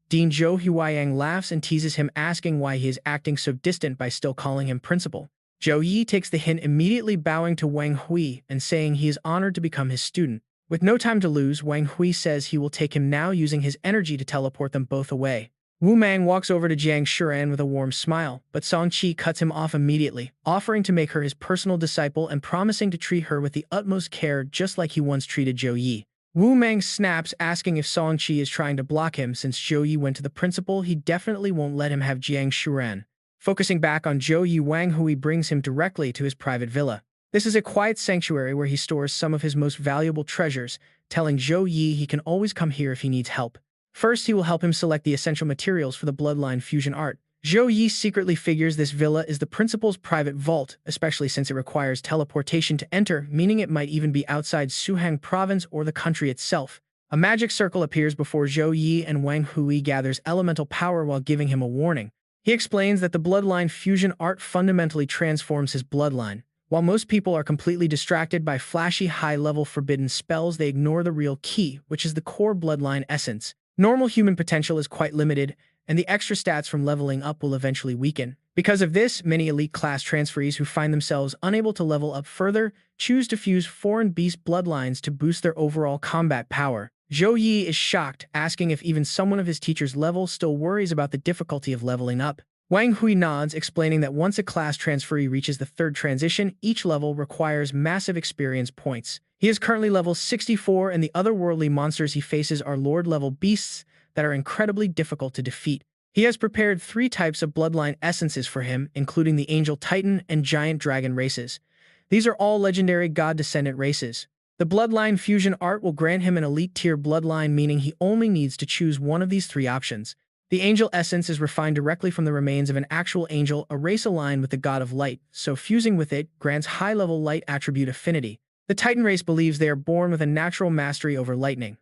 Dean Zhou Huayang laughs and teases him, asking why he is acting so distant by still calling him principal. Zhou Yi takes the hint, immediately bowing to Wang Hui and saying he is honored to become his student. With no time to lose, Wang Hui says he will take him now, using his energy to teleport them both away. Wu Mang walks over to Jiang Shuren with a warm smile, but Song Qi cuts him off immediately, offering to make her his personal disciple and promising to treat her with the utmost care, just like he once treated Zhou Yi. Wu Mang snaps, asking if Song Qi is trying to block him. Since Zhou Yi went to the principal, he definitely won't let him have Jiang Shuren. Focusing back on Zhou Yi, Wang Hui brings him directly to his private villa. This is a quiet sanctuary where he stores some of his most valuable treasures, telling Zhou Yi he can always come here if he needs help. First, he will help him select the essential materials for the bloodline fusion art. Zhou Yi secretly figures this villa is the principal's private vault, especially since it requires teleportation to enter, meaning it might even be outside Suhang province or the country itself. A magic circle appears before Zhou Yi, and Wang Hui gathers elemental power while giving him a warning. He explains that the bloodline fusion art fundamentally transforms his bloodline. While most people are completely distracted by flashy high-level forbidden spells, they ignore the real key, which is the core bloodline essence. Normal human potential is quite limited, and the extra stats from leveling up will eventually weaken. Because of this, many elite class transferees who find themselves unable to level up further choose to fuse foreign beast bloodlines to boost their overall combat power. Zhou Yi is shocked, asking if even someone of his teacher's level still worries about the difficulty of leveling up. Wang Hui nods, explaining that once a class transferee reaches the 3rd transition, each level requires massive experience points. He is currently level 64, and the otherworldly monsters he faces are Lord-level beasts that are incredibly difficult to defeat. He has prepared 3 types of bloodline essences for him, including the Angel Titan and Giant Dragon races. These are all legendary god-descendant races. The bloodline fusion art will grant him an elite-tier bloodline, meaning he only needs to choose one of these 3 options. The angel essence is refined directly from the remains of an actual angel, a race aligned with the god of light, so fusing with it grants high-level light attribute affinity. The Titan race believes they are born with a natural mastery over lightning.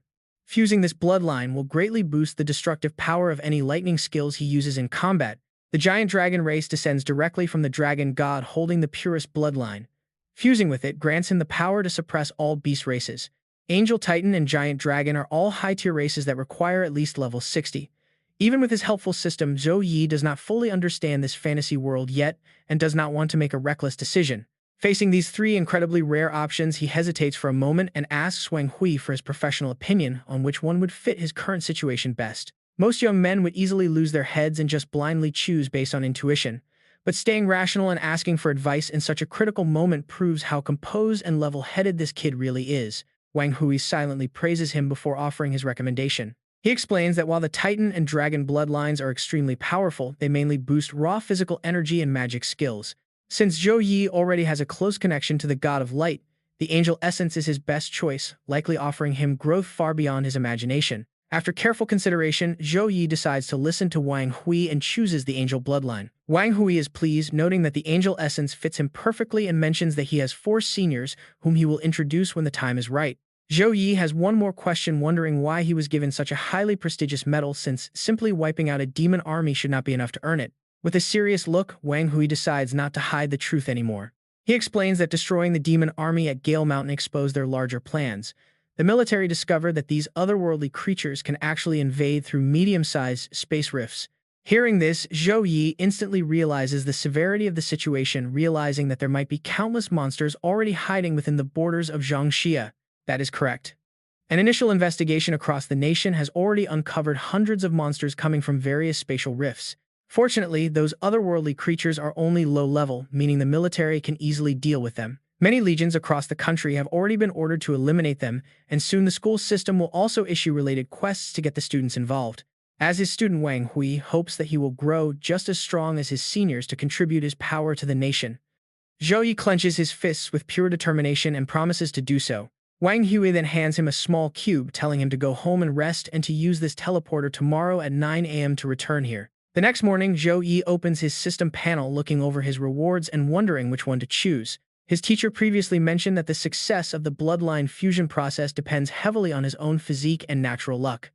Fusing this bloodline will greatly boost the destructive power of any lightning skills he uses in combat. The Giant Dragon race descends directly from the dragon god, holding the purest bloodline. Fusing with it grants him the power to suppress all beast races. Angel Titan and Giant Dragon are all high-tier races that require at least level 60. Even with his helpful system, Zhou Yi does not fully understand this fantasy world yet and does not want to make a reckless decision. Facing these 3 incredibly rare options, he hesitates for a moment and asks Wang Hui for his professional opinion on which one would fit his current situation best. Most young men would easily lose their heads and just blindly choose based on intuition, but staying rational and asking for advice in such a critical moment proves how composed and level-headed this kid really is. Wang Hui silently praises him before offering his recommendation. He explains that while the Titan and Dragon bloodlines are extremely powerful, they mainly boost raw physical energy and magic skills. Since Zhou Yi already has a close connection to the god of light, the angel essence is his best choice, likely offering him growth far beyond his imagination. After careful consideration, Zhou Yi decides to listen to Wang Hui and chooses the angel bloodline. Wang Hui is pleased, noting that the angel essence fits him perfectly and mentions that he has 4 seniors whom he will introduce when the time is right. Zhou Yi has one more question, wondering why he was given such a highly prestigious medal, since simply wiping out a demon army should not be enough to earn it. With a serious look, Wang Hui decides not to hide the truth anymore. He explains that destroying the demon army at Gale Mountain exposed their larger plans. The military discovered that these otherworldly creatures can actually invade through medium-sized space rifts. Hearing this, Zhou Yi instantly realizes the severity of the situation, realizing that there might be countless monsters already hiding within the borders of Zhangxia. That is correct. An initial investigation across the nation has already uncovered hundreds of monsters coming from various spatial rifts. Fortunately, those otherworldly creatures are only low-level, meaning the military can easily deal with them. Many legions across the country have already been ordered to eliminate them, and soon the school system will also issue related quests to get the students involved. As his student Wang Hui hopes that he will grow just as strong as his seniors to contribute his power to the nation. Zhou Yi clenches his fists with pure determination and promises to do so. Wang Hui then hands him a small cube, telling him to go home and rest and to use this teleporter tomorrow at 9 a.m. to return here. The next morning, Zhou Yi opens his system panel, looking over his rewards and wondering which one to choose. His teacher previously mentioned that the success of the bloodline fusion process depends heavily on his own physique and natural luck.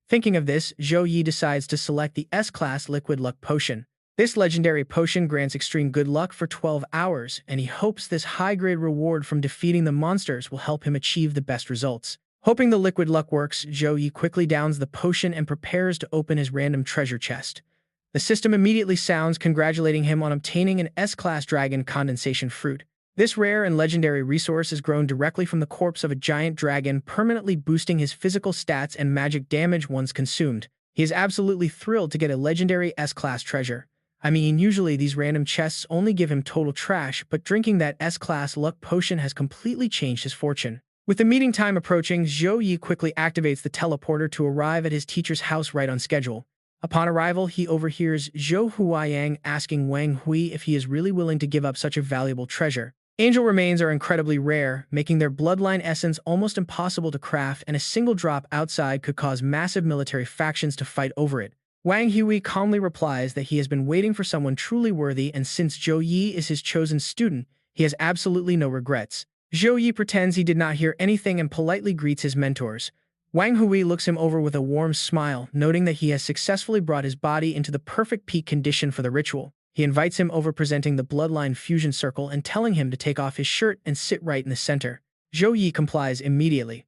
Thinking of this, Zhou Yi decides to select the S-Class Liquid Luck Potion. This legendary potion grants extreme good luck for 12 hours, and he hopes this high-grade reward from defeating the monsters will help him achieve the best results. Hoping the liquid luck works, Zhou Yi quickly downs the potion and prepares to open his random treasure chest. The system immediately sounds, congratulating him on obtaining an S-Class Dragon Condensation Fruit. This rare and legendary resource is grown directly from the corpse of a giant dragon, permanently boosting his physical stats and magic damage once consumed. He is absolutely thrilled to get a legendary S-Class treasure. I mean, usually these random chests only give him total trash, but drinking that S-Class luck potion has completely changed his fortune. With the meeting time approaching, Zhou Yi quickly activates the teleporter to arrive at his teacher's house right on schedule. Upon arrival, he overhears Zhou Huayang asking Wang Hui if he is really willing to give up such a valuable treasure. Angel remains are incredibly rare, making their bloodline essence almost impossible to craft, and a single drop outside could cause massive military factions to fight over it. Wang Hui calmly replies that he has been waiting for someone truly worthy, and since Zhou Yi is his chosen student, he has absolutely no regrets. Zhou Yi pretends he did not hear anything and politely greets his mentors. Wang Hui looks him over with a warm smile, noting that he has successfully brought his body into the perfect peak condition for the ritual. He invites him over, presenting the bloodline fusion circle and telling him to take off his shirt and sit right in the center. Zhou Yi complies immediately.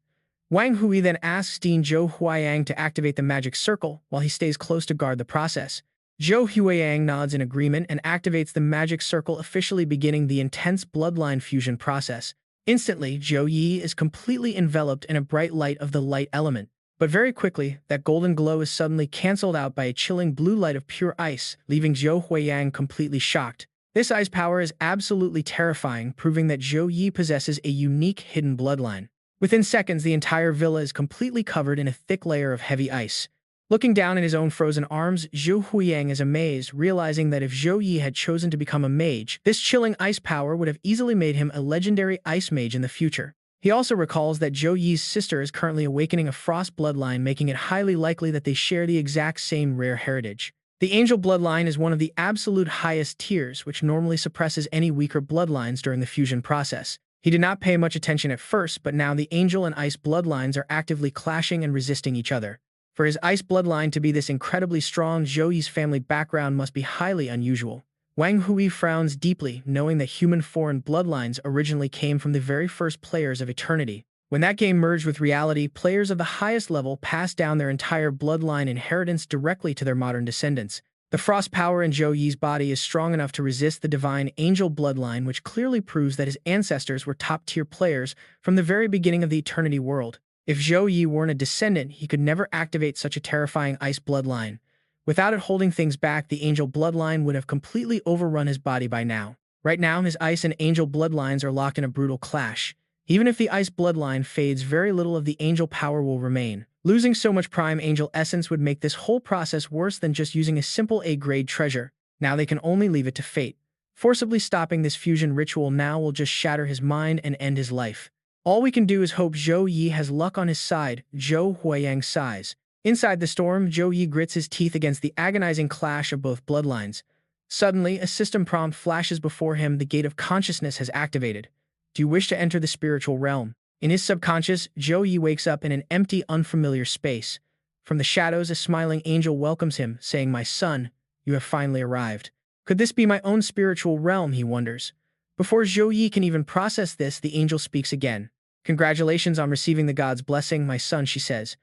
Wang Hui then asks Dean Zhou Huayang to activate the magic circle, while he stays close to guard the process. Zhou Huayang nods in agreement and activates the magic circle, officially beginning the intense bloodline fusion process. Instantly, Zhou Yi is completely enveloped in a bright light of the light element. But very quickly, that golden glow is suddenly cancelled out by a chilling blue light of pure ice, leaving Zhou Huayang completely shocked. This ice power is absolutely terrifying, proving that Zhou Yi possesses a unique hidden bloodline. Within seconds, the entire villa is completely covered in a thick layer of heavy ice. Looking down at his own frozen arms, Zhou Huayang is amazed, realizing that if Zhou Yi had chosen to become a mage, this chilling ice power would have easily made him a legendary ice mage in the future. He also recalls that Zhou Yi's sister is currently awakening a frost bloodline, making it highly likely that they share the exact same rare heritage. The angel bloodline is one of the absolute highest tiers, which normally suppresses any weaker bloodlines during the fusion process. He did not pay much attention at first, but now the angel and ice bloodlines are actively clashing and resisting each other. For his ice bloodline to be this incredibly strong, Zhou Yi's family background must be highly unusual. Wang Hui frowns deeply, knowing that human foreign bloodlines originally came from the very first players of Eternity. When that game merged with reality, players of the highest level passed down their entire bloodline inheritance directly to their modern descendants. The frost power in Zhou Yi's body is strong enough to resist the divine angel bloodline, which clearly proves that his ancestors were top-tier players from the very beginning of the Eternity world. If Zhou Yi weren't a descendant, he could never activate such a terrifying ice bloodline. Without it holding things back, the angel bloodline would have completely overrun his body by now. Right now, his ice and angel bloodlines are locked in a brutal clash. Even if the ice bloodline fades, very little of the angel power will remain. Losing so much prime angel essence would make this whole process worse than just using a simple A-grade treasure. Now they can only leave it to fate. Forcibly stopping this fusion ritual now will just shatter his mind and end his life. All we can do is hope Zhou Yi has luck on his side. Zhou Huayang sighs. Inside the storm, Zhou Yi grits his teeth against the agonizing clash of both bloodlines. Suddenly, a system prompt flashes before him. The gate of consciousness has activated. Do you wish to enter the spiritual realm? In his subconscious, Zhou Yi wakes up in an empty, unfamiliar space. From the shadows, a smiling angel welcomes him, saying, "My son, you have finally arrived." Could this be my own spiritual realm, he wonders. Before Zhou Yi can even process this, the angel speaks again. Congratulations on receiving the god's blessing, my son, she says.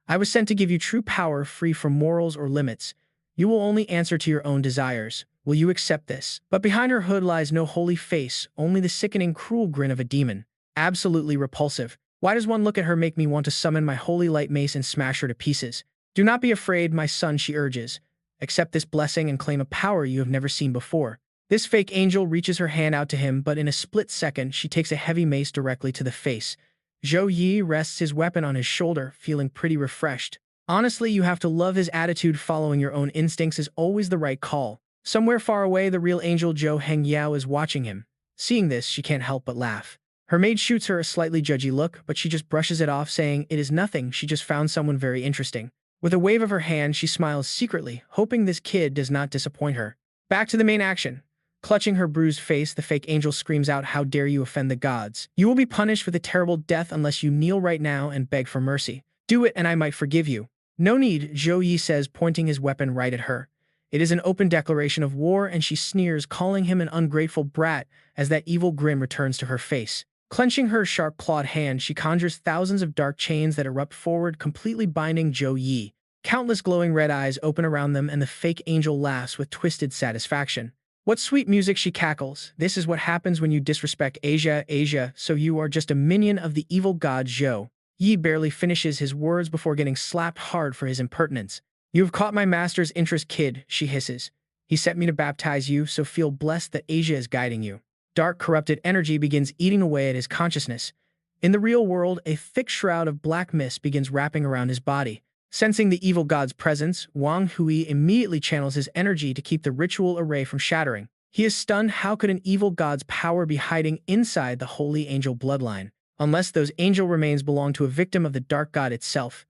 I was sent to give you true power free from morals or limits. You will only answer to your own desires. Will you accept this? But behind her hood lies no holy face, only the sickening, cruel grin of a demon. Absolutely repulsive. Why does one look at her make me want to summon my holy light mace and smash her to pieces? Do not be afraid, my son, she urges. Accept this blessing and claim a power you have never seen before. This fake angel reaches her hand out to him, but in a split second, she takes a heavy mace directly to the face. Zhou Yi rests his weapon on his shoulder, feeling pretty refreshed. Honestly, you have to love his attitude. Following your own instincts is always the right call. Somewhere far away, the real angel Zhou Hengyao is watching him. Seeing this, she can't help but laugh. Her maid shoots her a slightly judgy look, but she just brushes it off, saying it is nothing, she just found someone very interesting. With a wave of her hand, she smiles secretly, hoping this kid does not disappoint her. Back to the main action. Clutching her bruised face, the fake angel screams out, "How dare you offend the gods? You will be punished with a terrible death unless you kneel right now and beg for mercy. Do it and I might forgive you." No need, Zhou Yi says, pointing his weapon right at her. It is an open declaration of war, and she sneers, calling him an ungrateful brat as that evil grin returns to her face. Clenching her sharp-clawed hand, she conjures thousands of dark chains that erupt forward, completely binding Zhou Yi. Countless glowing red eyes open around them, and the fake angel laughs with twisted satisfaction. What sweet music, she cackles. This is what happens when you disrespect Asia, so you are just a minion of the evil god Zhou. Yi barely finishes his words before getting slapped hard for his impertinence. You have caught my master's interest, kid, she hisses. He sent me to baptize you, so feel blessed that Asia is guiding you. Dark, corrupted energy begins eating away at his consciousness. In the real world, a thick shroud of black mist begins wrapping around his body. Sensing the evil god's presence, Wang Hui immediately channels his energy to keep the ritual array from shattering. He is stunned. How could an evil god's power be hiding inside the holy angel bloodline? Unless those angel remains belong to a victim of the dark god itself.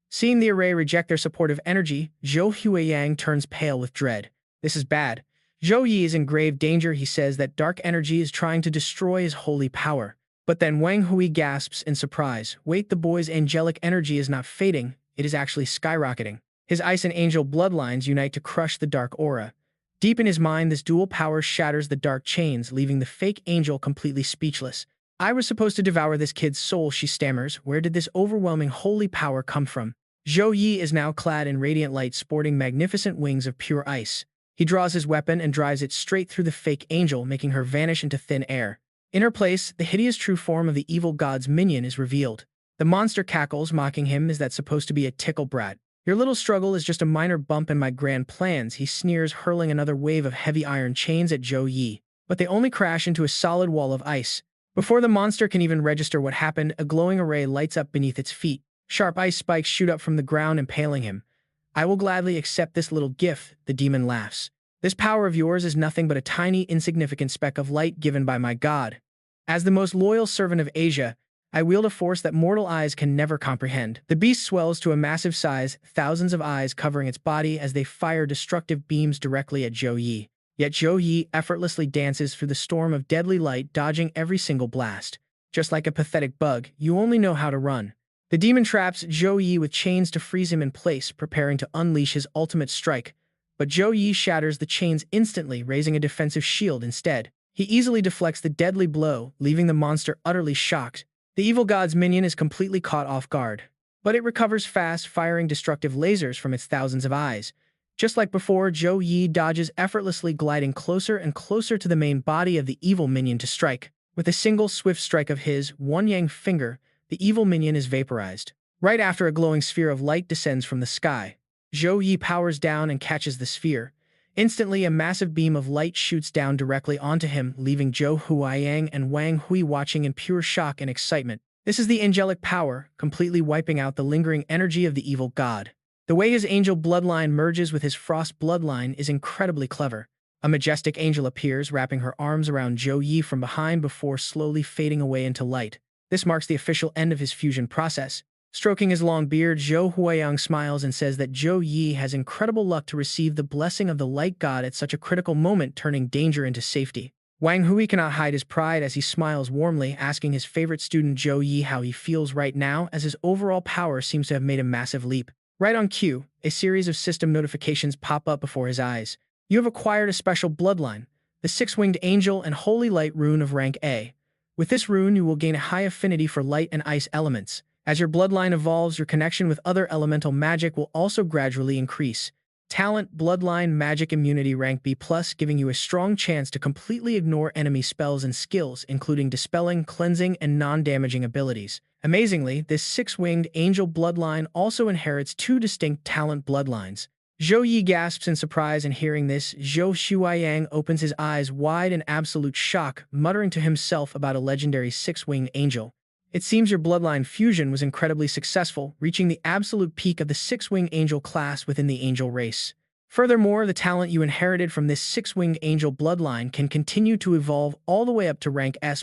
Seeing the array reject their supportive energy, Zhou Huiyang turns pale with dread. This is bad. Zhou Yi is in grave danger. He says that dark energy is trying to destroy his holy power. But then Wang Hui gasps in surprise. Wait, the boy's angelic energy is not fading. It is actually skyrocketing. His ice and angel bloodlines unite to crush the dark aura. Deep in his mind, this dual power shatters the dark chains, leaving the fake angel completely speechless. I was supposed to devour this kid's soul, she stammers. Where did this overwhelming holy power come from? Zhou Yi is now clad in radiant light, sporting magnificent wings of pure ice. He draws his weapon and drives it straight through the fake angel, making her vanish into thin air. In her place, the hideous true form of the evil god's minion is revealed. The monster cackles, mocking him. Is that supposed to be a tickle, brat? Your little struggle is just a minor bump in my grand plans, he sneers, hurling another wave of heavy iron chains at Zhou Yi. But they only crash into a solid wall of ice. Before the monster can even register what happened, a glowing array lights up beneath its feet. Sharp ice spikes shoot up from the ground, impaling him. I will gladly accept this little gift, the demon laughs. This power of yours is nothing but a tiny, insignificant speck of light given by my god. As the most loyal servant of Asia, I wield a force that mortal eyes can never comprehend. The beast swells to a massive size, thousands of eyes covering its body as they fire destructive beams directly at Zhou Yi. Yet Zhou Yi effortlessly dances through the storm of deadly light, dodging every single blast. Just like a pathetic bug, you only know how to run. The demon traps Zhou Yi with chains to freeze him in place, preparing to unleash his ultimate strike. But Zhou Yi shatters the chains instantly, raising a defensive shield instead. He easily deflects the deadly blow, leaving the monster utterly shocked. The evil god's minion is completely caught off guard. But it recovers fast, firing destructive lasers from its thousands of eyes. Just like before, Zhou Yi dodges effortlessly, gliding closer and closer to the main body of the evil minion to strike. With a single swift strike of his One-Yang finger, the evil minion is vaporized. Right after, a glowing sphere of light descends from the sky. Zhou Yi powers down and catches the sphere. Instantly, a massive beam of light shoots down directly onto him, leaving Zhou Huiyang and Wang Hui watching in pure shock and excitement. This is the angelic power, completely wiping out the lingering energy of the evil god. The way his angel bloodline merges with his frost bloodline is incredibly clever. A majestic angel appears, wrapping her arms around Zhou Yi from behind before slowly fading away into light. This marks the official end of his fusion process. Stroking his long beard, Zhou Huiyang smiles and says that Zhou Yi has incredible luck to receive the blessing of the light god at such a critical moment, turning danger into safety. Wang Hui cannot hide his pride as he smiles warmly, asking his favorite student Zhou Yi how he feels right now, as his overall power seems to have made a massive leap. Right on cue, a series of system notifications pop up before his eyes. You have acquired a special bloodline, the six-winged angel and holy light rune of rank A. With this rune, you will gain a high affinity for light and ice elements. As your bloodline evolves, your connection with other elemental magic will also gradually increase. Talent, Bloodline, Magic Immunity rank B+, giving you a strong chance to completely ignore enemy spells and skills, including dispelling, cleansing, and non-damaging abilities. Amazingly, this six-winged angel bloodline also inherits two distinct talent bloodlines. Zhou Yi gasps in surprise, and hearing this, Zhou Shuaiyang opens his eyes wide in absolute shock, muttering to himself about a legendary six-winged angel. It seems your bloodline fusion was incredibly successful, reaching the absolute peak of the six-winged angel class within the angel race. Furthermore, the talent you inherited from this six-winged angel bloodline can continue to evolve all the way up to rank S+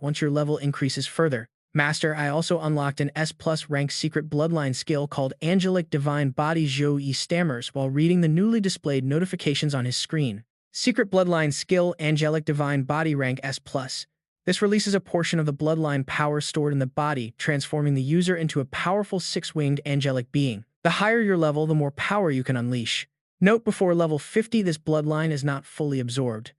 once your level increases further. Master, I also unlocked an S+ rank secret bloodline skill called Angelic Divine Body. Zhou Yi stammers while reading the newly displayed notifications on his screen. Secret bloodline skill Angelic Divine Body rank S+. This releases a portion of the bloodline power stored in the body, transforming the user into a powerful six-winged angelic being. The higher your level, the more power you can unleash. Note, before level 50, this bloodline is not fully absorbed.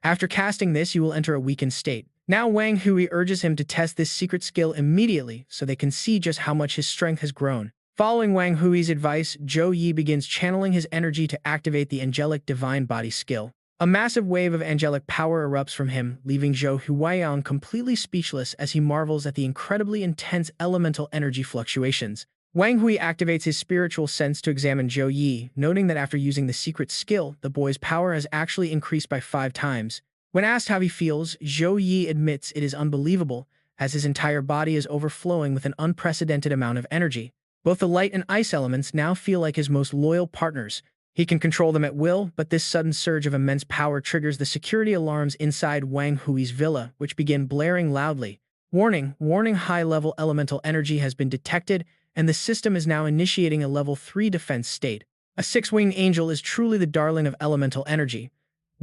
After casting this, you will enter a weakened state. Now Wang Hui urges him to test this secret skill immediately so they can see just how much his strength has grown. Following Wang Hui's advice, Zhou Yi begins channeling his energy to activate the Angelic Divine Body skill. A massive wave of angelic power erupts from him, leaving Zhou Huaiyang completely speechless as he marvels at the incredibly intense elemental energy fluctuations. Wang Hui activates his spiritual sense to examine Zhou Yi, noting that after using the secret skill, the boy's power has actually increased by 5 times. When asked how he feels, Zhou Yi admits it is unbelievable, as his entire body is overflowing with an unprecedented amount of energy. Both the light and ice elements now feel like his most loyal partners. He can control them at will, but this sudden surge of immense power triggers the security alarms inside Wang Hui's villa, which begin blaring loudly. Warning, warning, high-level elemental energy has been detected, and the system is now initiating a level 3 defense state. A six-winged angel is truly the darling of elemental energy.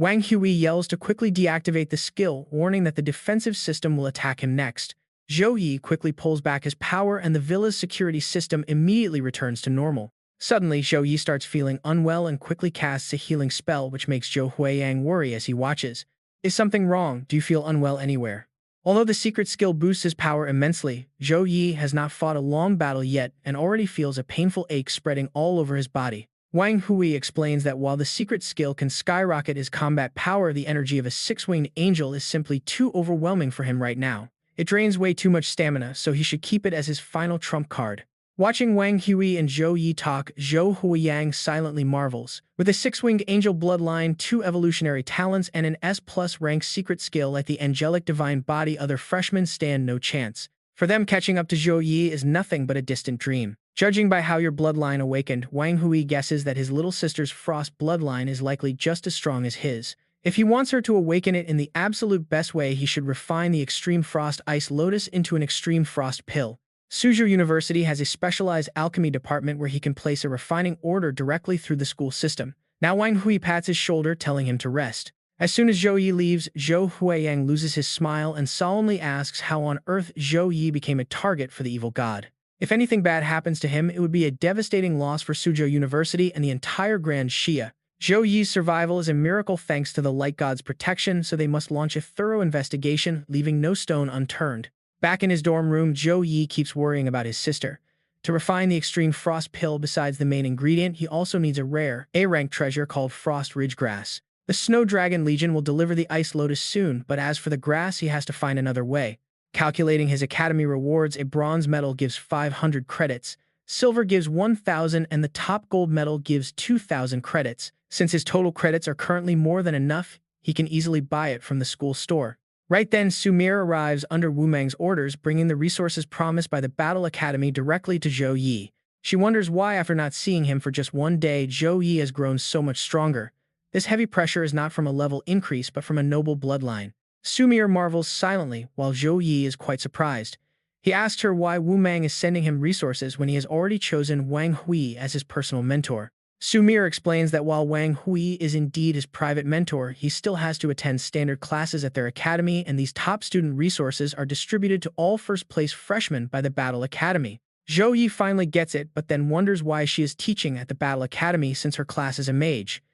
Wang Hui yells to quickly deactivate the skill, warning that the defensive system will attack him next. Zhou Yi quickly pulls back his power, and the villa's security system immediately returns to normal. Suddenly, Zhou Yi starts feeling unwell and quickly casts a healing spell, which makes Zhou Huaiyang worry as he watches. Is something wrong? Do you feel unwell anywhere? Although the secret skill boosts his power immensely, Zhou Yi has not fought a long battle yet and already feels a painful ache spreading all over his body. Wang Hui explains that while the secret skill can skyrocket his combat power, the energy of a six-winged angel is simply too overwhelming for him right now. It drains way too much stamina, so he should keep it as his final trump card. Watching Wang Hui and Zhou Yi talk, Zhou Huaiyang silently marvels. With a six-winged angel bloodline, 2 evolutionary talents, and an S+ rank secret skill like the Angelic Divine Body, other freshmen stand no chance. For them, catching up to Zhou Yi is nothing but a distant dream. Judging by how your bloodline awakened, Wang Hui guesses that his little sister's frost bloodline is likely just as strong as his. If he wants her to awaken it in the absolute best way, he should refine the Extreme Frost Ice Lotus into an Extreme Frost Pill. Suzhou University has a specialized alchemy department where he can place a refining order directly through the school system. Now Wang Hui pats his shoulder, telling him to rest. As soon as Zhou Yi leaves, Zhou Huaiyang loses his smile and solemnly asks how on earth Zhou Yi became a target for the evil god. If anything bad happens to him, it would be a devastating loss for Suzhou University and the entire Grand Xia. Zhou Yi's survival is a miracle thanks to the light god's protection, so they must launch a thorough investigation, leaving no stone unturned. Back in his dorm room, Zhou Yi keeps worrying about his sister. To refine the Extreme Frost Pill, besides the main ingredient, he also needs a rare, A-rank treasure called Frost Ridge Grass. The Snow Dragon Legion will deliver the Ice Lotus soon, but as for the grass, he has to find another way. Calculating his academy rewards, a bronze medal gives 500 credits, silver gives 1,000, and the top gold medal gives 2,000 credits. Since his total credits are currently more than enough, he can easily buy it from the school store. Right then, Sumire arrives under Wu Mang's orders, bringing the resources promised by the Battle Academy directly to Zhou Yi. She wonders why, after not seeing him for just one day, Zhou Yi has grown so much stronger. This heavy pressure is not from a level increase, but from a noble bloodline. Sumire marvels silently, while Zhou Yi is quite surprised. He asks her why Wu Mang is sending him resources when he has already chosen Wang Hui as his personal mentor. Sumire explains that while Wang Hui is indeed his private mentor, he still has to attend standard classes at their academy, and these top student resources are distributed to all first-place freshmen by the Battle Academy. Zhou Yi finally gets it, but then wonders why she is teaching at the Battle Academy since her class is a mage.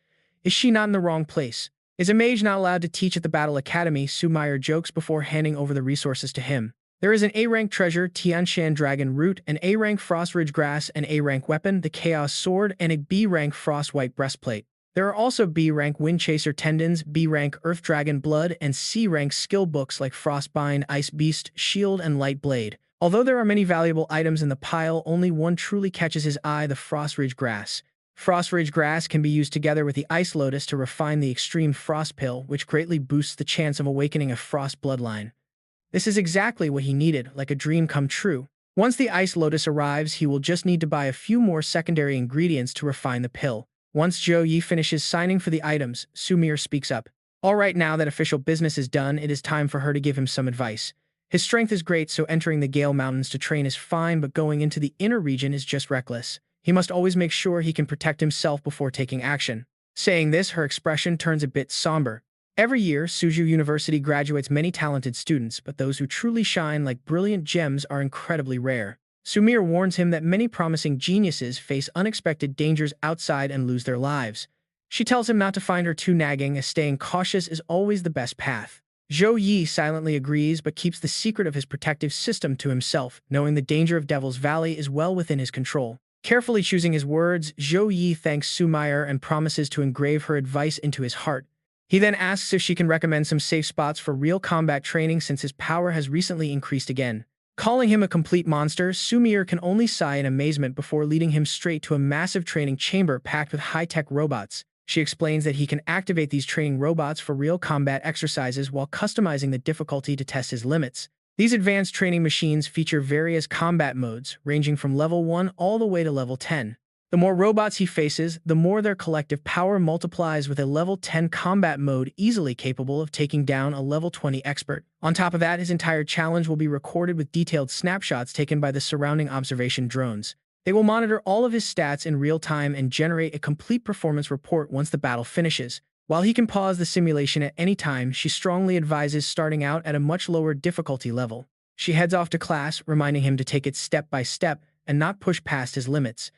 Is she not in the wrong place? Is a mage not allowed to teach at the Battle Academy? Sumair jokes before handing over the resources to him. There is an A-rank treasure, Tianshan Dragon Root, an A-rank Frost Ridge Grass, an A-rank weapon, the Chaos Sword, and a B-rank Frost White Breastplate. There are also B-rank Wind Chaser Tendons, B-rank Earth Dragon Blood, and C-rank skill books like Frostbind, Ice Beast, Shield, and Light Blade. Although there are many valuable items in the pile, only one truly catches his eye, the Frost Ridge Grass. Frost Ridge Grass can be used together with the Ice Lotus to refine the Extreme Frost Pill, which greatly boosts the chance of awakening a Frost bloodline. This is exactly what he needed, like a dream come true. Once the Ice Lotus arrives, he will just need to buy a few more secondary ingredients to refine the pill. Once Zhou Yi finishes signing for the items, Sumair speaks up. All right, now that official business is done, it is time for her to give him some advice. His strength is great, so entering the Gale Mountains to train is fine, but going into the inner region is just reckless. He must always make sure he can protect himself before taking action. Saying this, her expression turns a bit somber. Every year, Suzhou University graduates many talented students, but those who truly shine like brilliant gems are incredibly rare. Sumair warns him that many promising geniuses face unexpected dangers outside and lose their lives. She tells him not to find her too nagging, as staying cautious is always the best path. Zhou Yi silently agrees but keeps the secret of his protective system to himself, knowing the danger of Devil's Valley is well within his control. Carefully choosing his words, Zhou Yi thanks Sumair and promises to engrave her advice into his heart. He then asks if she can recommend some safe spots for real combat training since his power has recently increased again. Calling him a complete monster, Sumair can only sigh in amazement before leading him straight to a massive training chamber packed with high-tech robots. She explains that he can activate these training robots for real combat exercises while customizing the difficulty to test his limits. These advanced training machines feature various combat modes, ranging from level 1 all the way to level 10. The more robots he faces, the more their collective power multiplies, with a level 10 combat mode easily capable of taking down a level 20 expert. On top of that, his entire challenge will be recorded with detailed snapshots taken by the surrounding observation drones. They will monitor all of his stats in real time and generate a complete performance report once the battle finishes. While he can pause the simulation at any time, she strongly advises starting out at a much lower difficulty level. She heads off to class, reminding him to take it step by step and not push past his limits.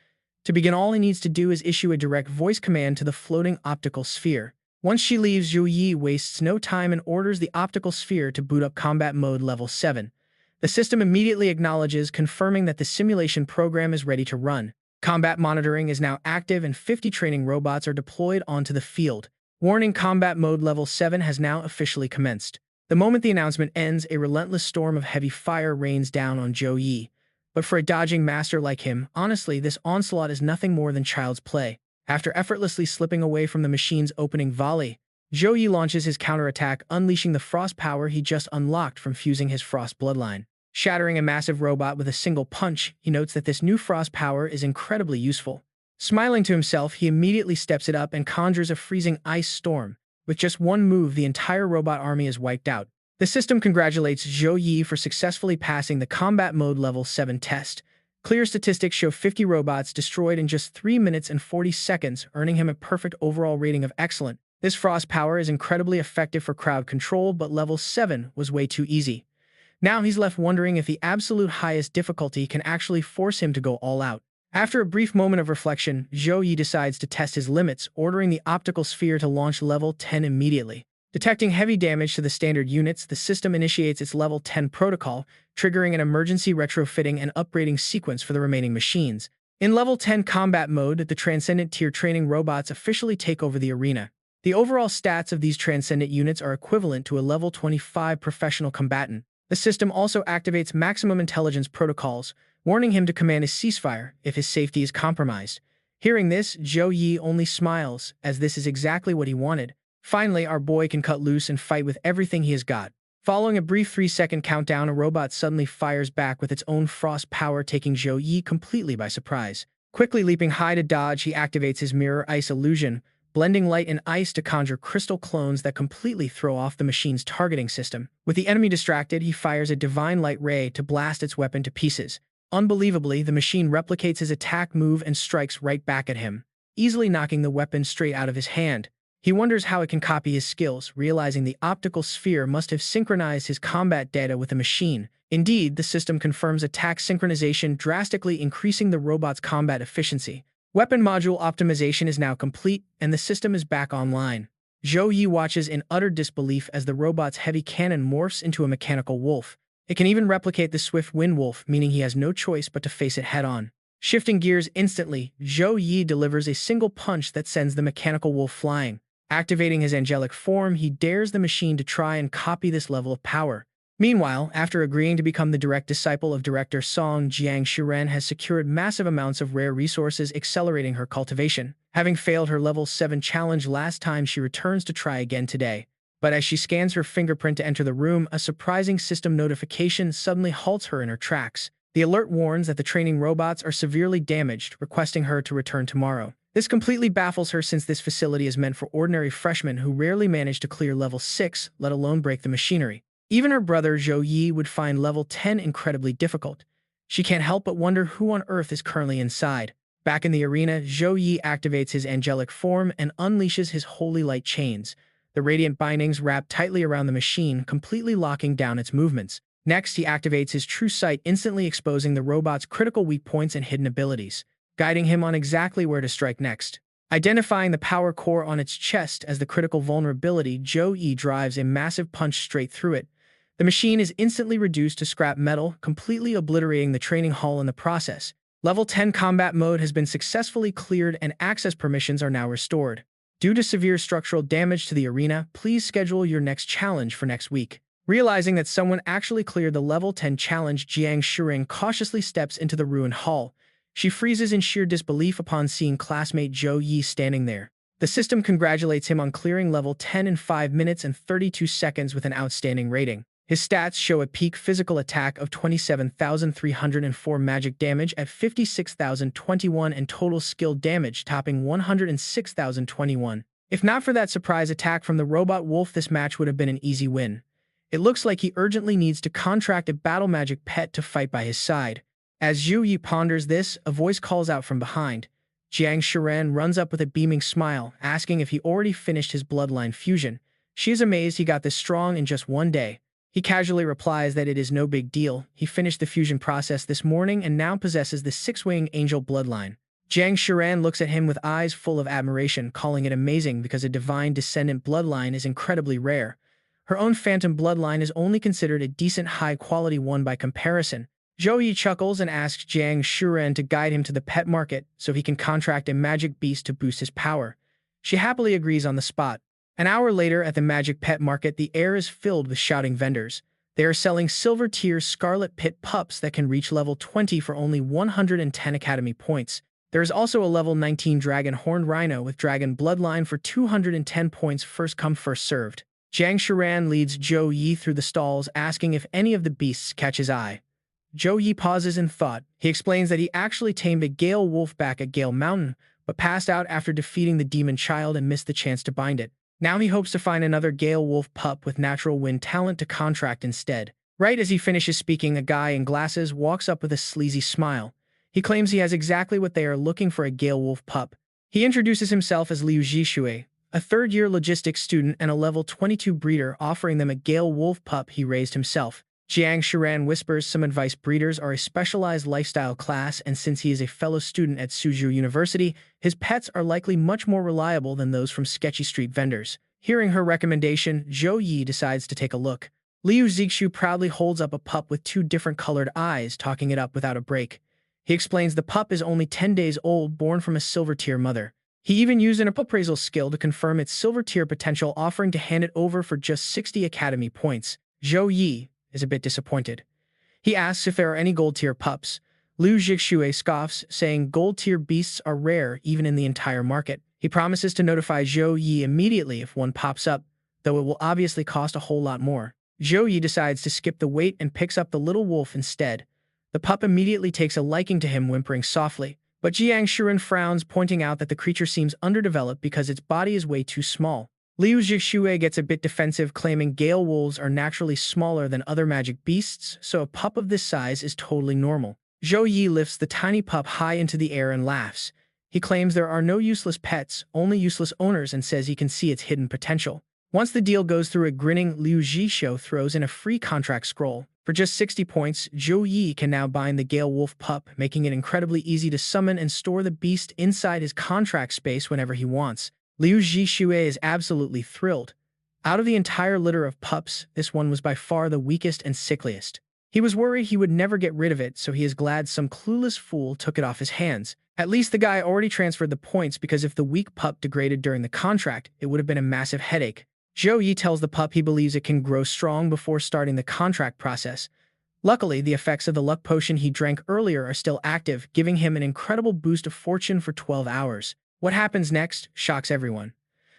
To begin, all he needs to do is issue a direct voice command to the floating optical sphere. Once she leaves, Zhou Yi wastes no time and orders the optical sphere to boot up combat mode level 7. The system immediately acknowledges, confirming that the simulation program is ready to run. Combat monitoring is now active and 50 training robots are deployed onto the field. Warning: combat mode level 7 has now officially commenced. The moment the announcement ends, a relentless storm of heavy fire rains down on Zhou Yi. But for a dodging master like him, honestly, this onslaught is nothing more than child's play. After effortlessly slipping away from the machine's opening volley, Zhou Yi launches his counterattack, unleashing the frost power he just unlocked from fusing his frost bloodline. Shattering a massive robot with a single punch, he notes that this new frost power is incredibly useful. Smiling to himself, he immediately steps it up and conjures a freezing ice storm. With just one move, the entire robot army is wiped out. The system congratulates Zhou Yi for successfully passing the combat mode level 7 test. Clear statistics show 50 robots destroyed in just 3 minutes and 40 seconds, earning him a perfect overall rating of excellent. This frost power is incredibly effective for crowd control, but level 7 was way too easy. Now he's left wondering if the absolute highest difficulty can actually force him to go all out. After a brief moment of reflection, Zhou Yi decides to test his limits, ordering the optical sphere to launch level 10 immediately. Detecting heavy damage to the standard units, the system initiates its level 10 protocol, triggering an emergency retrofitting and upgrading sequence for the remaining machines. In level 10 combat mode, the Transcendent tier training robots officially take over the arena. The overall stats of these Transcendent units are equivalent to a level 25 professional combatant. The system also activates maximum intelligence protocols, warning him to command a ceasefire if his safety is compromised. Hearing this, Zhou Yi only smiles, as this is exactly what he wanted. Finally, our boy can cut loose and fight with everything he has got. Following a brief 3-second countdown, a robot suddenly fires back with its own frost power, taking Zhou Yi completely by surprise. Quickly leaping high to dodge, he activates his mirror ice illusion, blending light and ice to conjure crystal clones that completely throw off the machine's targeting system. With the enemy distracted, he fires a divine light ray to blast its weapon to pieces. Unbelievably, the machine replicates his attack move and strikes right back at him, easily knocking the weapon straight out of his hand. He wonders how it can copy his skills, realizing the optical sphere must have synchronized his combat data with the machine. Indeed, the system confirms attack synchronization, drastically increasing the robot's combat efficiency. Weapon module optimization is now complete, and the system is back online. Zhou Yi watches in utter disbelief as the robot's heavy cannon morphs into a mechanical wolf. It can even replicate the swift wind wolf, meaning he has no choice but to face it head-on. Shifting gears instantly, Zhou Yi delivers a single punch that sends the mechanical wolf flying. Activating his angelic form, he dares the machine to try and copy this level of power. Meanwhile, after agreeing to become the direct disciple of director Song, Jiang Shiren has secured massive amounts of rare resources, accelerating her cultivation. Having failed her level 7 challenge last time, she returns to try again today. But as she scans her fingerprint to enter the room, a surprising system notification suddenly halts her in her tracks. The alert warns that the training robots are severely damaged, requesting her to return tomorrow. This completely baffles her since this facility is meant for ordinary freshmen who rarely manage to clear level 6, let alone break the machinery. Even her brother Zhou Yi would find level 10 incredibly difficult. She can't help but wonder who on earth is currently inside. Back in the arena, Zhou Yi activates his angelic form and unleashes his holy light chains. The radiant bindings wrap tightly around the machine, completely locking down its movements. Next, he activates his true sight, instantly exposing the robot's critical weak points and hidden abilities, guiding him on exactly where to strike next. Identifying the power core on its chest as the critical vulnerability, Zhou Yi drives a massive punch straight through it. The machine is instantly reduced to scrap metal, completely obliterating the training hall in the process. Level 10 combat mode has been successfully cleared and access permissions are now restored. Due to severe structural damage to the arena, please schedule your next challenge for next week. Realizing that someone actually cleared the level 10 challenge, Jiang Shiren cautiously steps into the ruined hall. She freezes in sheer disbelief upon seeing classmate Zhou Yi standing there. The system congratulates him on clearing level 10 in 5 minutes and 32 seconds with an outstanding rating. His stats show a peak physical attack of 27,304 magic damage at 56,021 and total skill damage topping 106,021. If not for that surprise attack from the robot wolf, this match would have been an easy win. It looks like he urgently needs to contract a battle magic pet to fight by his side. As Zhou Yi ponders this, a voice calls out from behind. Jiang Shiren runs up with a beaming smile, asking if he already finished his bloodline fusion. She is amazed he got this strong in just one day. He casually replies that it is no big deal. He finished the fusion process this morning and now possesses the six-wing angel bloodline. Jiang Shiren looks at him with eyes full of admiration, calling it amazing because a divine descendant bloodline is incredibly rare. Her own phantom bloodline is only considered a decent high-quality one by comparison. Zhou Yi chuckles and asks Jiang Shiren to guide him to the pet market so he can contract a magic beast to boost his power. She happily agrees on the spot. An hour later, at the magic pet market, the air is filled with shouting vendors. They are selling silver-tier scarlet pit pups that can reach level 20 for only 110 academy points. There is also a level 19 dragon horned rhino with dragon bloodline for 210 points, first come first served. Jiang Shiren leads Zhou Yi through the stalls, asking if any of the beasts catch his eye. Zhou Yi pauses in thought. He explains that he actually tamed a gale wolf back at Gale Mountain, but passed out after defeating the demon child and missed the chance to bind it. Now he hopes to find another gale wolf pup with natural wind talent to contract instead. Right as he finishes speaking, a guy in glasses walks up with a sleazy smile. He claims he has exactly what they are looking for, a gale wolf pup. He introduces himself as Liu Zhishui, a third-year logistics student and a level 22 breeder, offering them a gale wolf pup he raised himself. Jiang Shiren whispers some advice. Breeders are a specialized lifestyle class, and since he is a fellow student at Suzhou University, his pets are likely much more reliable than those from sketchy street vendors. Hearing her recommendation, Zhou Yi decides to take a look. Liu Zixu proudly holds up a pup with 2 different colored eyes, talking it up without a break. He explains the pup is only 10 days old, born from a silver-tier mother. He even used an appraisal skill to confirm its silver-tier potential, offering to hand it over for just 60 academy points. Zhou Yi is a bit disappointed. He asks if there are any gold-tier pups. Liu Zixue scoffs, saying gold-tier beasts are rare even in the entire market. He promises to notify Zhou Yi immediately if one pops up, though it will obviously cost a whole lot more. Zhou Yi decides to skip the wait and picks up the little wolf instead. The pup immediately takes a liking to him, whimpering softly. But Jiang Shiren frowns, pointing out that the creature seems underdeveloped because its body is way too small. Liu Zixue gets a bit defensive, claiming gale wolves are naturally smaller than other magic beasts, so a pup of this size is totally normal. Zhou Yi lifts the tiny pup high into the air and laughs. He claims there are no useless pets, only useless owners, and says he can see its hidden potential. Once the deal goes through, a grinning Liu Zixue throws in a free contract scroll. For just 60 points, Zhou Yi can now bind the gale wolf pup, making it incredibly easy to summon and store the beast inside his contract space whenever he wants. Liu Zhixue is absolutely thrilled. Out of the entire litter of pups, this one was by far the weakest and sickliest. He was worried he would never get rid of it, so he is glad some clueless fool took it off his hands. At least the guy already transferred the points, because if the weak pup degraded during the contract, it would have been a massive headache. Zhou Yi tells the pup he believes it can grow strong before starting the contract process. Luckily, the effects of the luck potion he drank earlier are still active, giving him an incredible boost of fortune for 12 hours. What happens next shocks everyone.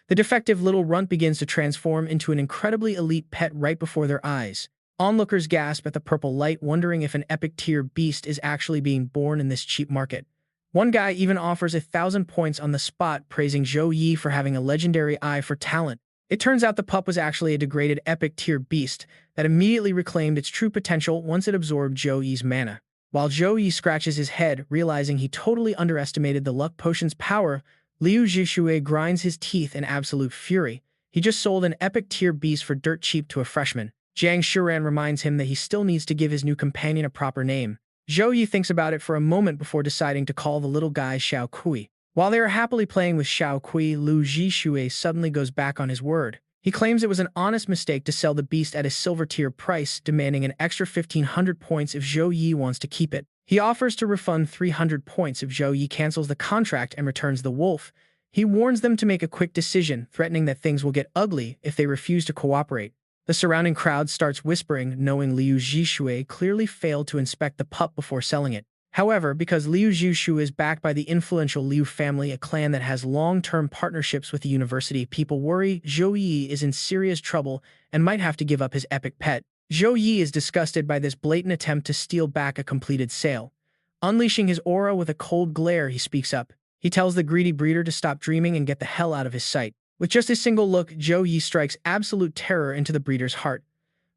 The defective little runt begins to transform into an incredibly elite pet right before their eyes. Onlookers gasp at the purple light, wondering if an epic tier beast is actually being born in this cheap market. One guy even offers 1,000 points on the spot, praising Zhou Yi for having a legendary eye for talent. It turns out the pup was actually a degraded epic tier beast that immediately reclaimed its true potential once it absorbed Zhou Yi's mana. While Zhou Yi scratches his head, realizing he totally underestimated the luck potion's power, Liu Zhixue grinds his teeth in absolute fury. He just sold an epic tier beast for dirt cheap to a freshman. Jiang Shuran reminds him that he still needs to give his new companion a proper name. Zhou Yi thinks about it for a moment before deciding to call the little guy Xiao Kui. While they are happily playing with Xiao Kui, Liu Zhixue suddenly goes back on his word. He claims it was an honest mistake to sell the beast at a silver tier price, demanding an extra 1,500 points if Zhou Yi wants to keep it. He offers to refund 300 points if Zhou Yi cancels the contract and returns the wolf. He warns them to make a quick decision, threatening that things will get ugly if they refuse to cooperate. The surrounding crowd starts whispering, knowing Liu Zhixue clearly failed to inspect the pup before selling it. However, because Liu Zhixue is backed by the influential Liu family, a clan that has long-term partnerships with the university, people worry Zhou Yi is in serious trouble and might have to give up his epic pet. Zhou Yi is disgusted by this blatant attempt to steal back a completed sale. Unleashing his aura with a cold glare, he speaks up. He tells the greedy breeder to stop dreaming and get the hell out of his sight. With just a single look, Zhou Yi strikes absolute terror into the breeder's heart.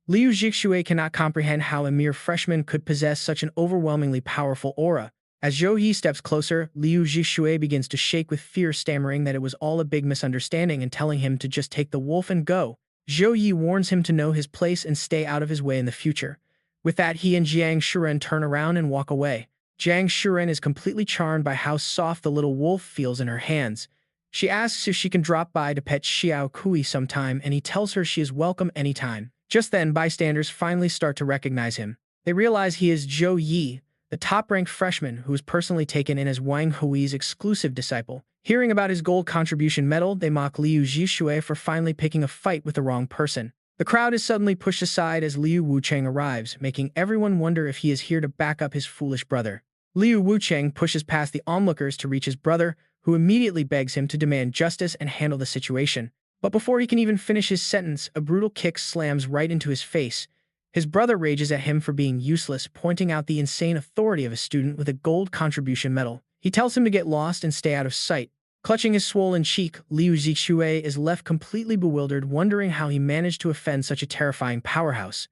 Liu Zhixue cannot comprehend how a mere freshman could possess such an overwhelmingly powerful aura. As Zhou Yi steps closer, Liu Zhixue begins to shake with fear, stammering that it was all a big misunderstanding and telling him to just take the wolf and go. Zhou Yi warns him to know his place and stay out of his way in the future. With that, he and Jiang Shuren turn around and walk away. Jiang Shuren is completely charmed by how soft the little wolf feels in her hands. She asks if she can drop by to pet Xiao Kui sometime, and he tells her she is welcome anytime. Just then, bystanders finally start to recognize him. They realize he is Zhou Yi, the top-ranked freshman who was personally taken in as Wang Hui's exclusive disciple. Hearing about his gold contribution medal, they mock Liu Zhixue for finally picking a fight with the wrong person. The crowd is suddenly pushed aside as Liu Wucheng arrives, making everyone wonder if he is here to back up his foolish brother. Liu Wucheng pushes past the onlookers to reach his brother, who immediately begs him to demand justice and handle the situation. But before he can even finish his sentence, a brutal kick slams right into his face. His brother rages at him for being useless, pointing out the insane authority of a student with a gold contribution medal. He tells him to get lost and stay out of sight. Clutching his swollen cheek, Liu Zhixue is left completely bewildered, wondering how he managed to offend such a terrifying powerhouse.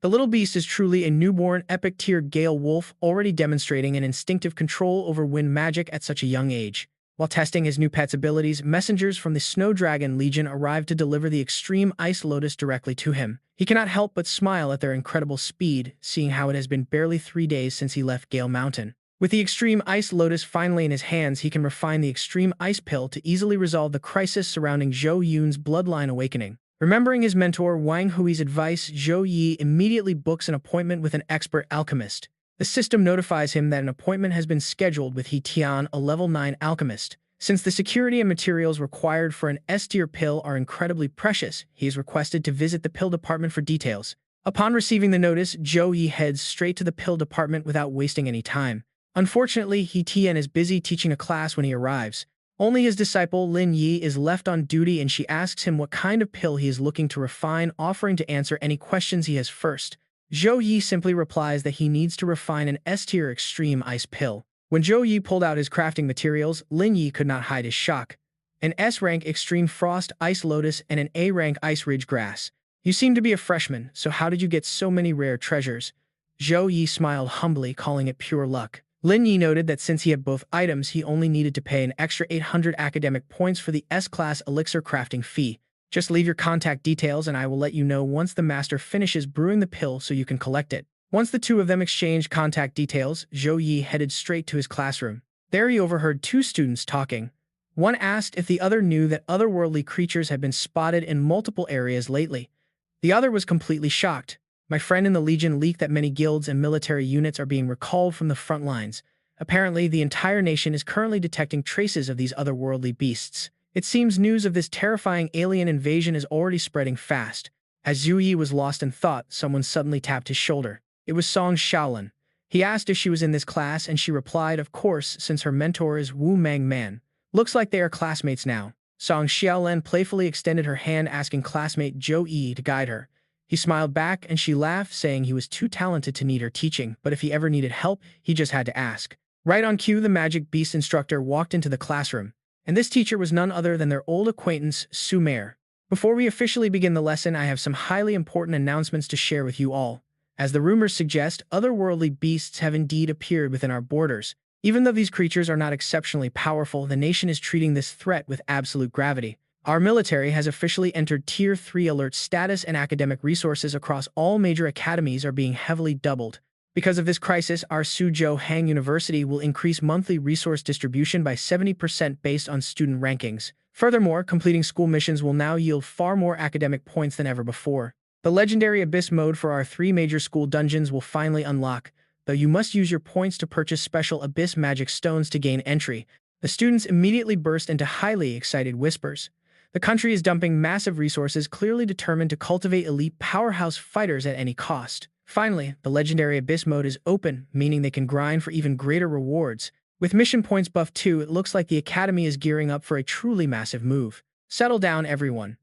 The little beast is truly a newborn epic-tier Gale Wolf, already demonstrating an instinctive control over wind magic at such a young age. While testing his new pet's abilities, messengers from the Snow Dragon Legion arrive to deliver the Extreme Ice Lotus directly to him. He cannot help but smile at their incredible speed, seeing how it has been barely 3 days since he left Gale Mountain. With the Extreme Ice Lotus finally in his hands, he can refine the Extreme Ice Pill to easily resolve the crisis surrounding Zhou Yun's bloodline awakening. Remembering his mentor Wang Hui's advice, Zhou Yi immediately books an appointment with an expert alchemist. The system notifies him that an appointment has been scheduled with He Tian, a level 9 alchemist. Since the security and materials required for an S-tier pill are incredibly precious, he is requested to visit the pill department for details. Upon receiving the notice, Zhou Yi heads straight to the pill department without wasting any time. Unfortunately, He Tian is busy teaching a class when he arrives. Only his disciple Lin Yi is left on duty, and she asks him what kind of pill he is looking to refine, offering to answer any questions he has first. Zhou Yi simply replies that he needs to refine an S-tier extreme ice pill. When Zhou Yi pulled out his crafting materials, Lin Yi could not hide his shock. An S-rank extreme frost ice lotus and an A-rank ice ridge grass. You seem to be a freshman, so how did you get so many rare treasures? Zhou Yi smiled humbly, calling it pure luck. Lin Yi noted that since he had both items, he only needed to pay an extra 800 academic points for the S-class elixir crafting fee. Just leave your contact details and I will let you know once the master finishes brewing the pill so you can collect it. Once the two of them exchanged contact details, Zhou Yi headed straight to his classroom. There he overheard two students talking. One asked if the other knew that otherworldly creatures had been spotted in multiple areas lately. The other was completely shocked. My friend in the Legion leaked that many guilds and military units are being recalled from the front lines. Apparently, the entire nation is currently detecting traces of these otherworldly beasts. It seems news of this terrifying alien invasion is already spreading fast. As Zhou Yi was lost in thought, someone suddenly tapped his shoulder. It was Song Shaolin. He asked if she was in this class, and she replied, of course, since her mentor is Wu Mang Man. Looks like they are classmates now. Song Xiaolin playfully extended her hand, asking classmate Zhou Yi to guide her. He smiled back, and she laughed, saying he was too talented to need her teaching, but if he ever needed help, he just had to ask. Right on cue, the magic beast instructor walked into the classroom, and this teacher was none other than their old acquaintance, Sumer. Before we officially begin the lesson, I have some highly important announcements to share with you all. As the rumors suggest, otherworldly beasts have indeed appeared within our borders. Even though these creatures are not exceptionally powerful, the nation is treating this threat with absolute gravity. Our military has officially entered Tier 3 alert status, and academic resources across all major academies are being heavily doubled. Because of this crisis, our Suzhou Hang University will increase monthly resource distribution by 70% based on student rankings. Furthermore, completing school missions will now yield far more academic points than ever before. The legendary Abyss mode for our 3 major school dungeons will finally unlock, though you must use your points to purchase special Abyss magic stones to gain entry. The students immediately burst into highly excited whispers. The country is dumping massive resources, clearly determined to cultivate elite powerhouse fighters at any cost. Finally, the legendary Abyss mode is open, meaning they can grind for even greater rewards. With mission points buffed too, it looks like the Academy is gearing up for a truly massive move. Settle down, everyone.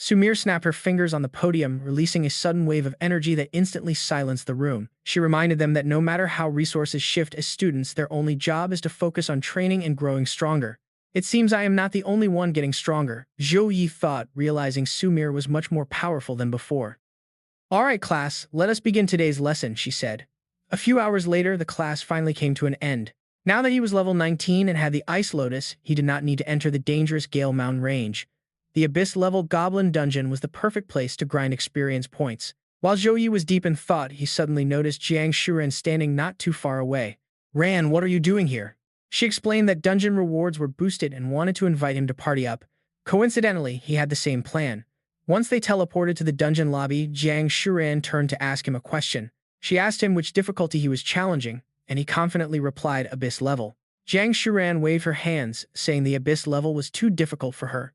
Sumir snapped her fingers on the podium, releasing a sudden wave of energy that instantly silenced the room. She reminded them that no matter how resources shift as students, their only job is to focus on training and growing stronger. It seems I am not the only one getting stronger, Zhou Yi thought, realizing Sumir was much more powerful than before. All right, class, let us begin today's lesson, she said. A few hours later, the class finally came to an end. Now that he was level 19 and had the Ice Lotus, he did not need to enter the dangerous Gale Mountain range. The Abyss-level Goblin Dungeon was the perfect place to grind experience points. While Zhou Yi was deep in thought, he suddenly noticed Jiang Shuren standing not too far away. Ran, what are you doing here? She explained that dungeon rewards were boosted and wanted to invite him to party up. Coincidentally, he had the same plan. Once they teleported to the dungeon lobby, Jiang Shuren turned to ask him a question. She asked him which difficulty he was challenging, and he confidently replied Abyss level. Jiang Shuren waved her hands, saying the Abyss level was too difficult for her.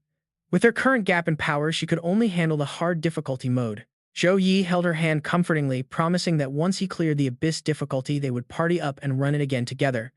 With her current gap in power, she could only handle the hard difficulty mode. Zhou Yi held her hand comfortingly, promising that once he cleared the Abyss difficulty, they would party up and run it again together.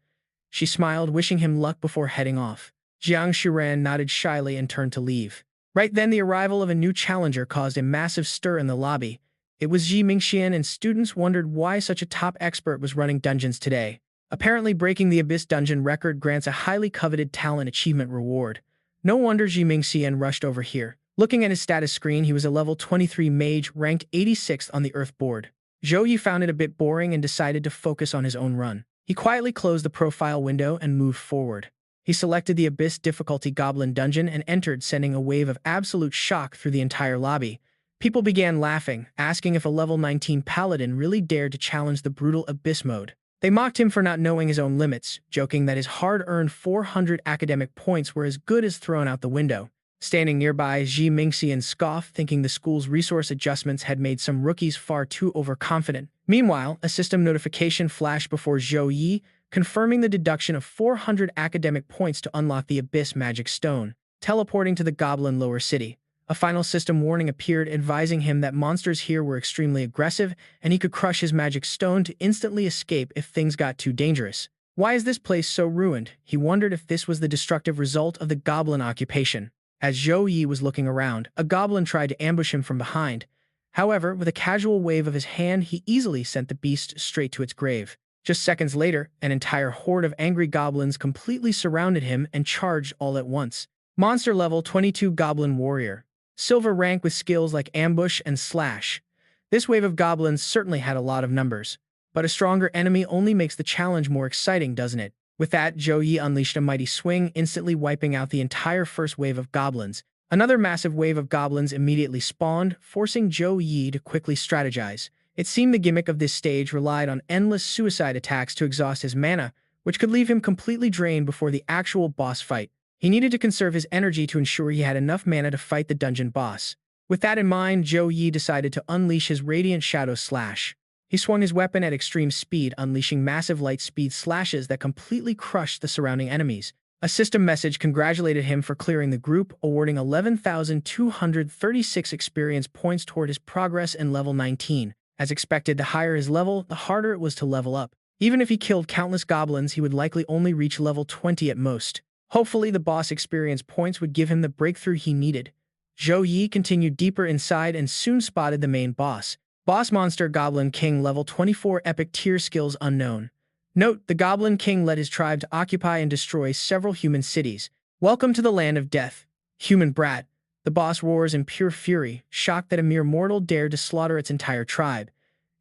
She smiled, wishing him luck before heading off. Jiang Shuren nodded shyly and turned to leave. Right then, the arrival of a new challenger caused a massive stir in the lobby. It was Ji Mingxian, and students wondered why such a top expert was running dungeons today. Apparently, breaking the Abyss dungeon record grants a highly coveted talent achievement reward. No wonder Ji Mingxian rushed over here. Looking at his status screen, he was a level 23 mage, ranked 86th on the Earth board. Zhou Yi found it a bit boring and decided to focus on his own run. He quietly closed the profile window and moved forward. He selected the Abyss difficulty Goblin Dungeon and entered, sending a wave of absolute shock through the entire lobby. People began laughing, asking if a level 19 paladin really dared to challenge the brutal Abyss mode. They mocked him for not knowing his own limits, joking that his hard-earned 400 academic points were as good as thrown out the window. Standing nearby, Ji Mingxian scoffed, thinking the school's resource adjustments had made some rookies far too overconfident. Meanwhile, a system notification flashed before Zhou Yi, confirming the deduction of 400 academic points to unlock the Abyss Magic Stone, teleporting to the Goblin Lower City. A final system warning appeared, advising him that monsters here were extremely aggressive, and he could crush his magic stone to instantly escape if things got too dangerous. Why is this place so ruined? He wondered if this was the destructive result of the goblin occupation. As Zhou Yi was looking around, a goblin tried to ambush him from behind. However, with a casual wave of his hand, he easily sent the beast straight to its grave. Just seconds later, an entire horde of angry goblins completely surrounded him and charged all at once. Monster level 22 Goblin Warrior. Silver rank with skills like ambush and slash. This wave of goblins certainly had a lot of numbers. But a stronger enemy only makes the challenge more exciting, doesn't it? With that, Zhou Yi unleashed a mighty swing, instantly wiping out the entire first wave of goblins. Another massive wave of goblins immediately spawned, forcing Zhou Yi to quickly strategize. It seemed the gimmick of this stage relied on endless suicide attacks to exhaust his mana, which could leave him completely drained before the actual boss fight. He needed to conserve his energy to ensure he had enough mana to fight the dungeon boss. With that in mind, Zhou Yi decided to unleash his Radiant Shadow Slash. He swung his weapon at extreme speed, unleashing massive light speed slashes that completely crushed the surrounding enemies. A system message congratulated him for clearing the group, awarding 11,236 experience points toward his progress in level 19. As expected, the higher his level, the harder it was to level up. Even if he killed countless goblins, he would likely only reach level 20 at most. Hopefully, the boss experience points would give him the breakthrough he needed. Zhou Yi continued deeper inside and soon spotted the main boss. Boss Monster Goblin King level 24 epic tier skills unknown. Note, the Goblin King led his tribe to occupy and destroy several human cities. Welcome to the land of death, human brat. The boss roars in pure fury, shocked that a mere mortal dared to slaughter its entire tribe.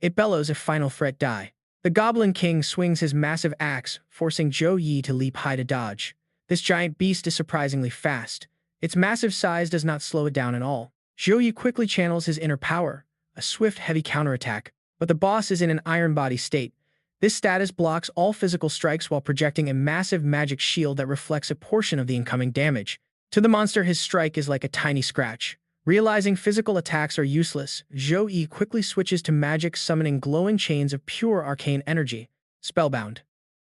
It bellows if final threat die. The Goblin King swings his massive axe, forcing Zhou Yi to leap high to dodge. This giant beast is surprisingly fast. Its massive size does not slow it down at all. Zhou Yi quickly channels his inner power, a swift, heavy counterattack, but the boss is in an iron body state. This status blocks all physical strikes while projecting a massive magic shield that reflects a portion of the incoming damage. To the monster, his strike is like a tiny scratch. Realizing physical attacks are useless, Zhou Yi quickly switches to magic, summoning glowing chains of pure arcane energy. Spellbound.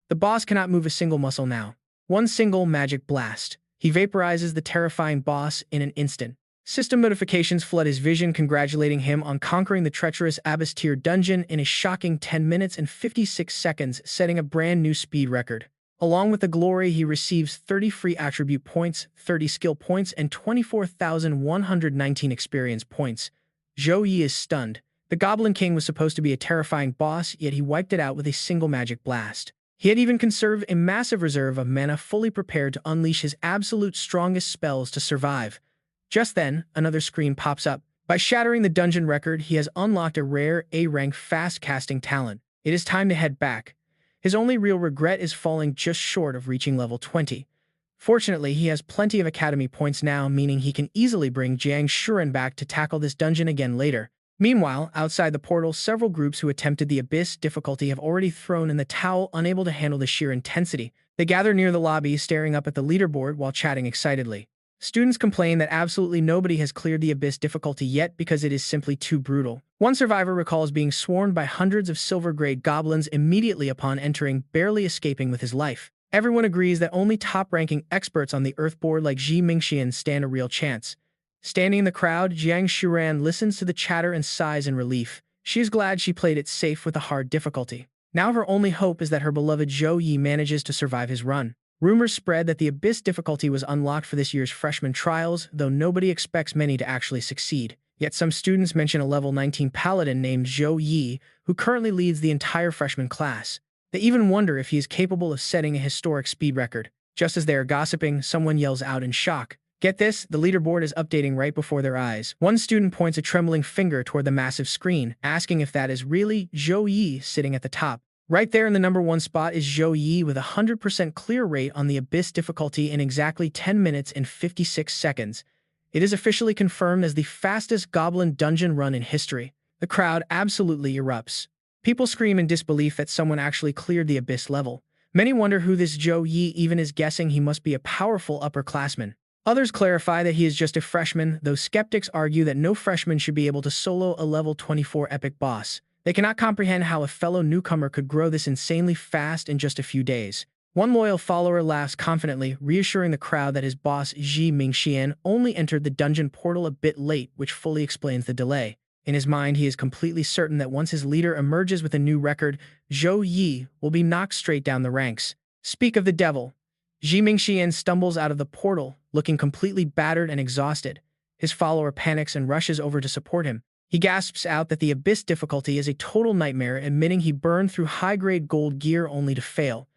The boss cannot move a single muscle now. One single magic blast. He vaporizes the terrifying boss in an instant. System notifications flood his vision, congratulating him on conquering the treacherous Abyss-tier dungeon in a shocking 10 minutes and 56 seconds, setting a brand new speed record. Along with the glory, he receives 30 free attribute points, 30 skill points, and 24,119 experience points. Zhou Yi is stunned. The Goblin King was supposed to be a terrifying boss, yet he wiped it out with a single magic blast. He had even conserved a massive reserve of mana, fully prepared to unleash his absolute strongest spells to survive. Just then, another screen pops up. By shattering the dungeon record, he has unlocked a rare A-rank fast-casting talent. It is time to head back. His only real regret is falling just short of reaching level 20. Fortunately, he has plenty of academy points now, meaning he can easily bring Jiang Shuren back to tackle this dungeon again later. Meanwhile, outside the portal, several groups who attempted the Abyss difficulty have already thrown in the towel, unable to handle the sheer intensity. They gather near the lobby, staring up at the leaderboard while chatting excitedly. Students complain that absolutely nobody has cleared the Abyss difficulty yet because it is simply too brutal. One survivor recalls being swarmed by hundreds of silver-grade goblins immediately upon entering, barely escaping with his life. Everyone agrees that only top-ranking experts on the Earthboard like Zhi Mingxian stand a real chance. Standing in the crowd, Jiang Shuran listens to the chatter and sighs in relief. She is glad she played it safe with a hard difficulty. Now her only hope is that her beloved Zhou Yi manages to survive his run. Rumors spread that the Abyss difficulty was unlocked for this year's freshman trials, though nobody expects many to actually succeed. Yet some students mention a level 19 paladin named Zhou Yi, who currently leads the entire freshman class. They even wonder if he is capable of setting a historic speed record. Just as they are gossiping, someone yells out in shock. Get this, the leaderboard is updating right before their eyes. One student points a trembling finger toward the massive screen, asking if that is really Zhou Yi sitting at the top. Right there in the number 1 spot is Zhou Yi with a 100% clear rate on the Abyss difficulty in exactly 10 minutes and 56 seconds. It is officially confirmed as the fastest goblin dungeon run in history. The crowd absolutely erupts. People scream in disbelief that someone actually cleared the Abyss level. Many wonder who this Zhou Yi even is, guessing he must be a powerful upperclassman. Others clarify that he is just a freshman, though skeptics argue that no freshman should be able to solo a level 24 epic boss. They cannot comprehend how a fellow newcomer could grow this insanely fast in just a few days. One loyal follower laughs confidently, reassuring the crowd that his boss Zhi Mingxian only entered the dungeon portal a bit late, which fully explains the delay. In his mind, he is completely certain that once his leader emerges with a new record, Zhou Yi will be knocked straight down the ranks. Speak of the devil. Zhi Mingxian stumbles out of the portal, looking completely battered and exhausted. His follower panics and rushes over to support him. He gasps out that the Abyss difficulty is a total nightmare, admitting he burned through high-grade gold gear only to fail.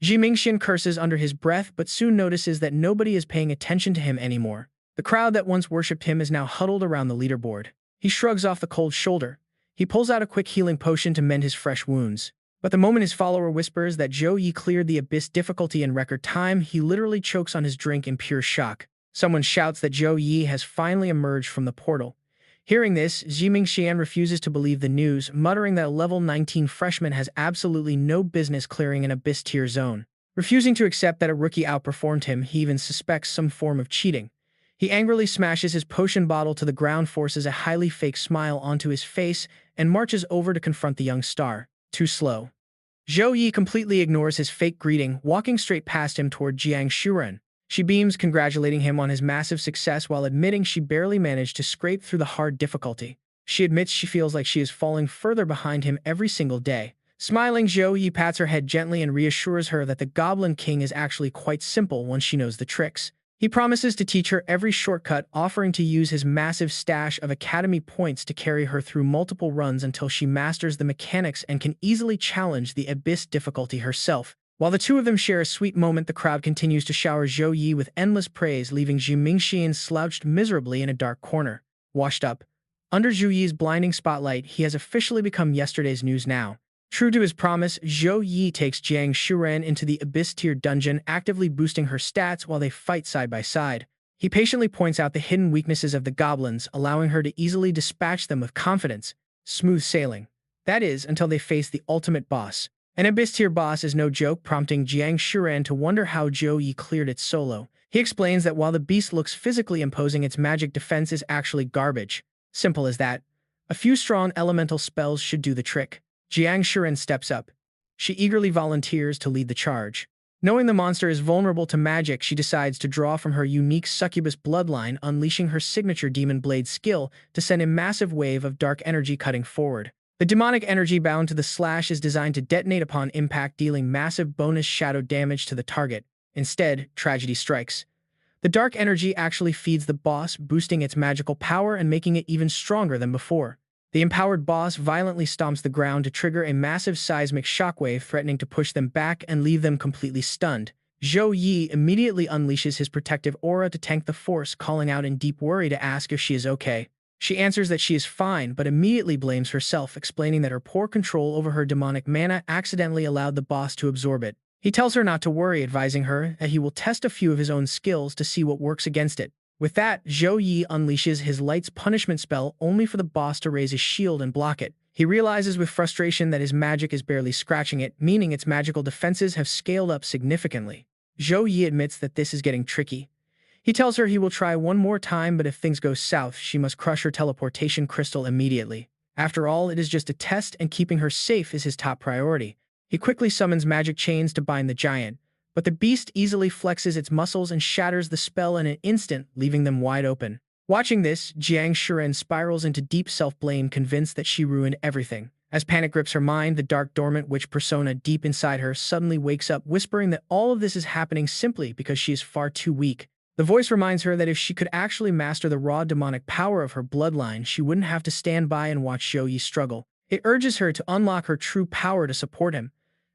Zhi Mingxian curses under his breath, but soon notices that nobody is paying attention to him anymore. The crowd that once worshipped him is now huddled around the leaderboard. He shrugs off the cold shoulder. He pulls out a quick healing potion to mend his fresh wounds. But the moment his follower whispers that Zhou Yi cleared the Abyss difficulty in record time, he literally chokes on his drink in pure shock. Someone shouts that Zhou Yi has finally emerged from the portal. Hearing this, Zhi Mingxian refuses to believe the news, muttering that a level 19 freshman has absolutely no business clearing an Abyss tier zone. Refusing to accept that a rookie outperformed him, he even suspects some form of cheating. He angrily smashes his potion bottle to the ground, forces a highly fake smile onto his face, and marches over to confront the young star. Too slow. Zhou Yi completely ignores his fake greeting, walking straight past him toward Jiang Shuren. She beams, congratulating him on his massive success while admitting she barely managed to scrape through the hard difficulty. She admits she feels like she is falling further behind him every single day. Smiling, Zhou Yi pats her head gently and reassures her that the Goblin King is actually quite simple once she knows the tricks. He promises to teach her every shortcut, offering to use his massive stash of academy points to carry her through multiple runs until she masters the mechanics and can easily challenge the abyss difficulty herself. While the two of them share a sweet moment, the crowd continues to shower Zhou Yi with endless praise, leaving Zhu Mingxian slouched miserably in a dark corner. Washed up. Under Zhou Yi's blinding spotlight, he has officially become yesterday's news now. True to his promise, Zhou Yi takes Jiang Shuren into the Abyss-tier dungeon, actively boosting her stats while they fight side by side. He patiently points out the hidden weaknesses of the goblins, allowing her to easily dispatch them with confidence. Smooth sailing. That is, until they face the ultimate boss. An Abyss-tier boss is no joke, prompting Jiang Shuren to wonder how Zhou Yi cleared it solo. He explains that while the beast looks physically imposing, its magic defense is actually garbage. Simple as that. A few strong elemental spells should do the trick. Jiang Shuren steps up. She eagerly volunteers to lead the charge. Knowing the monster is vulnerable to magic, she decides to draw from her unique succubus bloodline, unleashing her signature demon blade skill to send a massive wave of dark energy cutting forward. The demonic energy bound to the slash is designed to detonate upon impact, dealing massive bonus shadow damage to the target. Instead, tragedy strikes. The dark energy actually feeds the boss, boosting its magical power and making it even stronger than before. The empowered boss violently stomps the ground to trigger a massive seismic shockwave, threatening to push them back and leave them completely stunned. Zhou Yi immediately unleashes his protective aura to tank the force, calling out in deep worry to ask if she is okay. She answers that she is fine, but immediately blames herself, explaining that her poor control over her demonic mana accidentally allowed the boss to absorb it. He tells her not to worry, advising her that he will test a few of his own skills to see what works against it. With that, Zhou Yi unleashes his Light's punishment spell, only for the boss to raise his shield and block it. He realizes with frustration that his magic is barely scratching it, meaning its magical defenses have scaled up significantly. Zhou Yi admits that this is getting tricky. He tells her he will try one more time, but if things go south, she must crush her teleportation crystal immediately. After all, it is just a test, and keeping her safe is his top priority. He quickly summons magic chains to bind the giant, but the beast easily flexes its muscles and shatters the spell in an instant, leaving them wide open. Watching this, Jiang Shuren spirals into deep self-blame, convinced that she ruined everything. As panic grips her mind, the dark dormant witch persona deep inside her suddenly wakes up, whispering that all of this is happening simply because she is far too weak. The voice reminds her that if she could actually master the raw demonic power of her bloodline, she wouldn't have to stand by and watch Zhou Yi struggle. It urges her to unlock her true power to support him.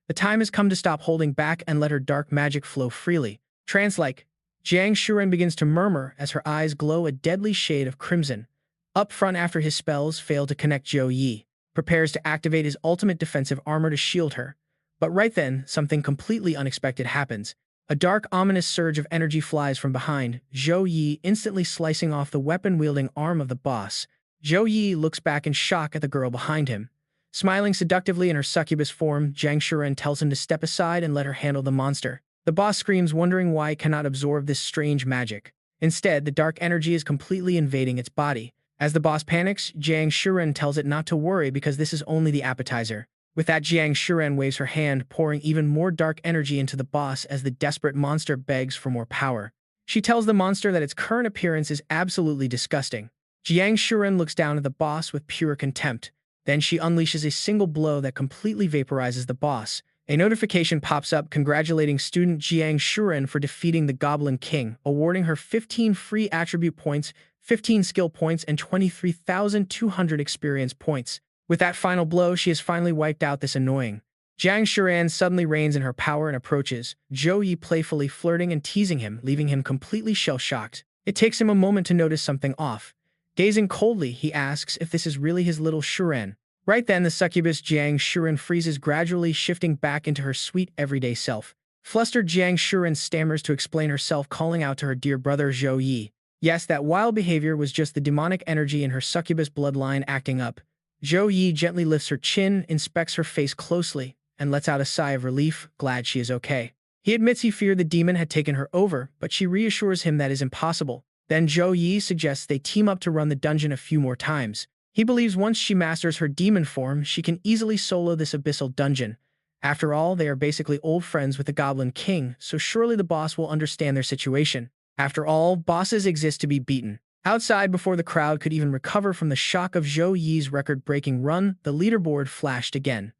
The time has come to stop holding back and let her dark magic flow freely. Trance-like, Jiang Shuren begins to murmur as her eyes glow a deadly shade of crimson. Up front, after his spells fail to connect, Zhou Yi prepares to activate his ultimate defensive armor to shield her. But right then, something completely unexpected happens. A dark, ominous surge of energy flies from behind, Zhou Yi instantly slicing off the weapon-wielding arm of the boss. Zhou Yi looks back in shock at the girl behind him. Smiling seductively in her succubus form, Jiang Shuren tells him to step aside and let her handle the monster. The boss screams, wondering why it cannot absorb this strange magic. Instead, the dark energy is completely invading its body. As the boss panics, Jiang Shuren tells it not to worry because this is only the appetizer. With that, Jiang Shuren waves her hand, pouring even more dark energy into the boss as the desperate monster begs for more power. She tells the monster that its current appearance is absolutely disgusting. Jiang Shuren looks down at the boss with pure contempt. Then she unleashes a single blow that completely vaporizes the boss. A notification pops up congratulating student Jiang Shuren for defeating the Goblin King, awarding her 15 free attribute points, 15 skill points, and 23,200 experience points. With that final blow, she has finally wiped out this annoying. Jiang Shuren suddenly reigns in her power and approaches, Zhou Yi playfully flirting and teasing him, leaving him completely shell-shocked. It takes him a moment to notice something off. Gazing coldly, he asks if this is really his little Shuren. Right then, the succubus Jiang Shuren freezes, gradually shifting back into her sweet, everyday self. Flustered, Jiang Shuren stammers to explain herself, calling out to her dear brother Zhou Yi. Yes, that wild behavior was just the demonic energy in her succubus bloodline acting up. Zhou Yi gently lifts her chin, inspects her face closely, and lets out a sigh of relief, glad she is okay. He admits he feared the demon had taken her over, but she reassures him that is impossible. Then Zhou Yi suggests they team up to run the dungeon a few more times. He believes once she masters her demon form, she can easily solo this abyssal dungeon. After all, they are basically old friends with the Goblin King, so surely the boss will understand their situation. After all, bosses exist to be beaten. Outside, before the crowd could even recover from the shock of Zhou Yi's record-breaking run, the leaderboard flashed again.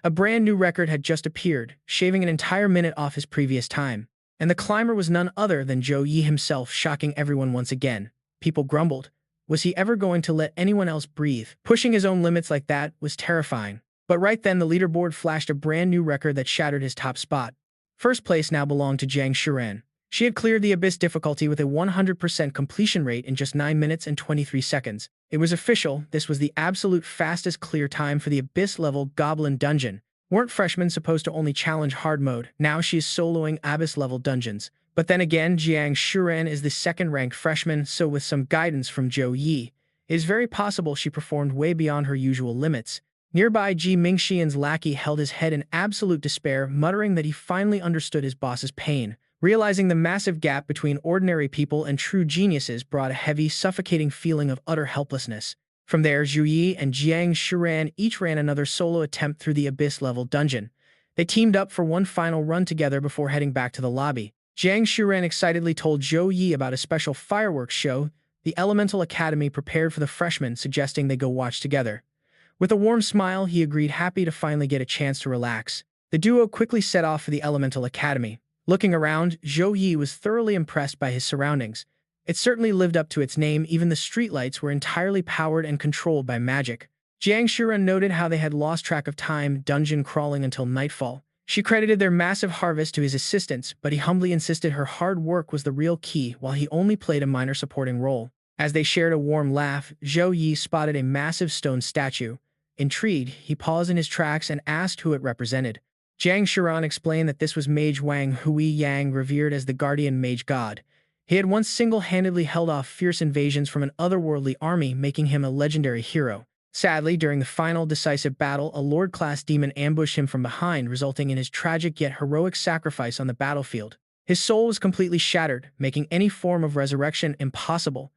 A brand new record had just appeared, shaving an entire minute off his previous time. And the climber was none other than Zhou Yi himself, shocking everyone once again. People grumbled. Was he ever going to let anyone else breathe? Pushing his own limits like that was terrifying. But right then, the leaderboard flashed a brand new record that shattered his top spot. First place now belonged to Zhang Shuren. She had cleared the Abyss difficulty with a 100% completion rate in just 9 minutes and 23 seconds. It was official, this was the absolute fastest clear time for the Abyss-level Goblin Dungeon. Weren't freshmen supposed to only challenge hard mode? Now she is soloing Abyss-level dungeons. But then again, Jiang Shuren is the second-ranked freshman, so with some guidance from Zhou Yi, it is very possible she performed way beyond her usual limits. Nearby, Ji Mingxian's lackey held his head in absolute despair, muttering that he finally understood his boss's pain. Realizing the massive gap between ordinary people and true geniuses brought a heavy, suffocating feeling of utter helplessness. From there, Zhou Yi and Jiang Shuren each ran another solo attempt through the Abyss-level dungeon. They teamed up for one final run together before heading back to the lobby. Jiang Shuren excitedly told Zhou Yi about a special fireworks show the Elemental Academy prepared for the freshmen, suggesting they go watch together. With a warm smile, he agreed, happy to finally get a chance to relax. The duo quickly set off for the Elemental Academy. Looking around, Zhou Yi was thoroughly impressed by his surroundings. It certainly lived up to its name, even the streetlights were entirely powered and controlled by magic. Jiang Shuren noted how they had lost track of time, dungeon crawling until nightfall. She credited their massive harvest to his assistance, but he humbly insisted her hard work was the real key, while he only played a minor supporting role. As they shared a warm laugh, Zhou Yi spotted a massive stone statue. Intrigued, he paused in his tracks and asked who it represented. Jiang Shuren explained that this was Mage Wang Hui Yang, revered as the guardian mage god. He had once single-handedly held off fierce invasions from an otherworldly army, making him a legendary hero. Sadly, during the final decisive battle, a Lord-class demon ambushed him from behind, resulting in his tragic yet heroic sacrifice on the battlefield. His soul was completely shattered, making any form of resurrection impossible.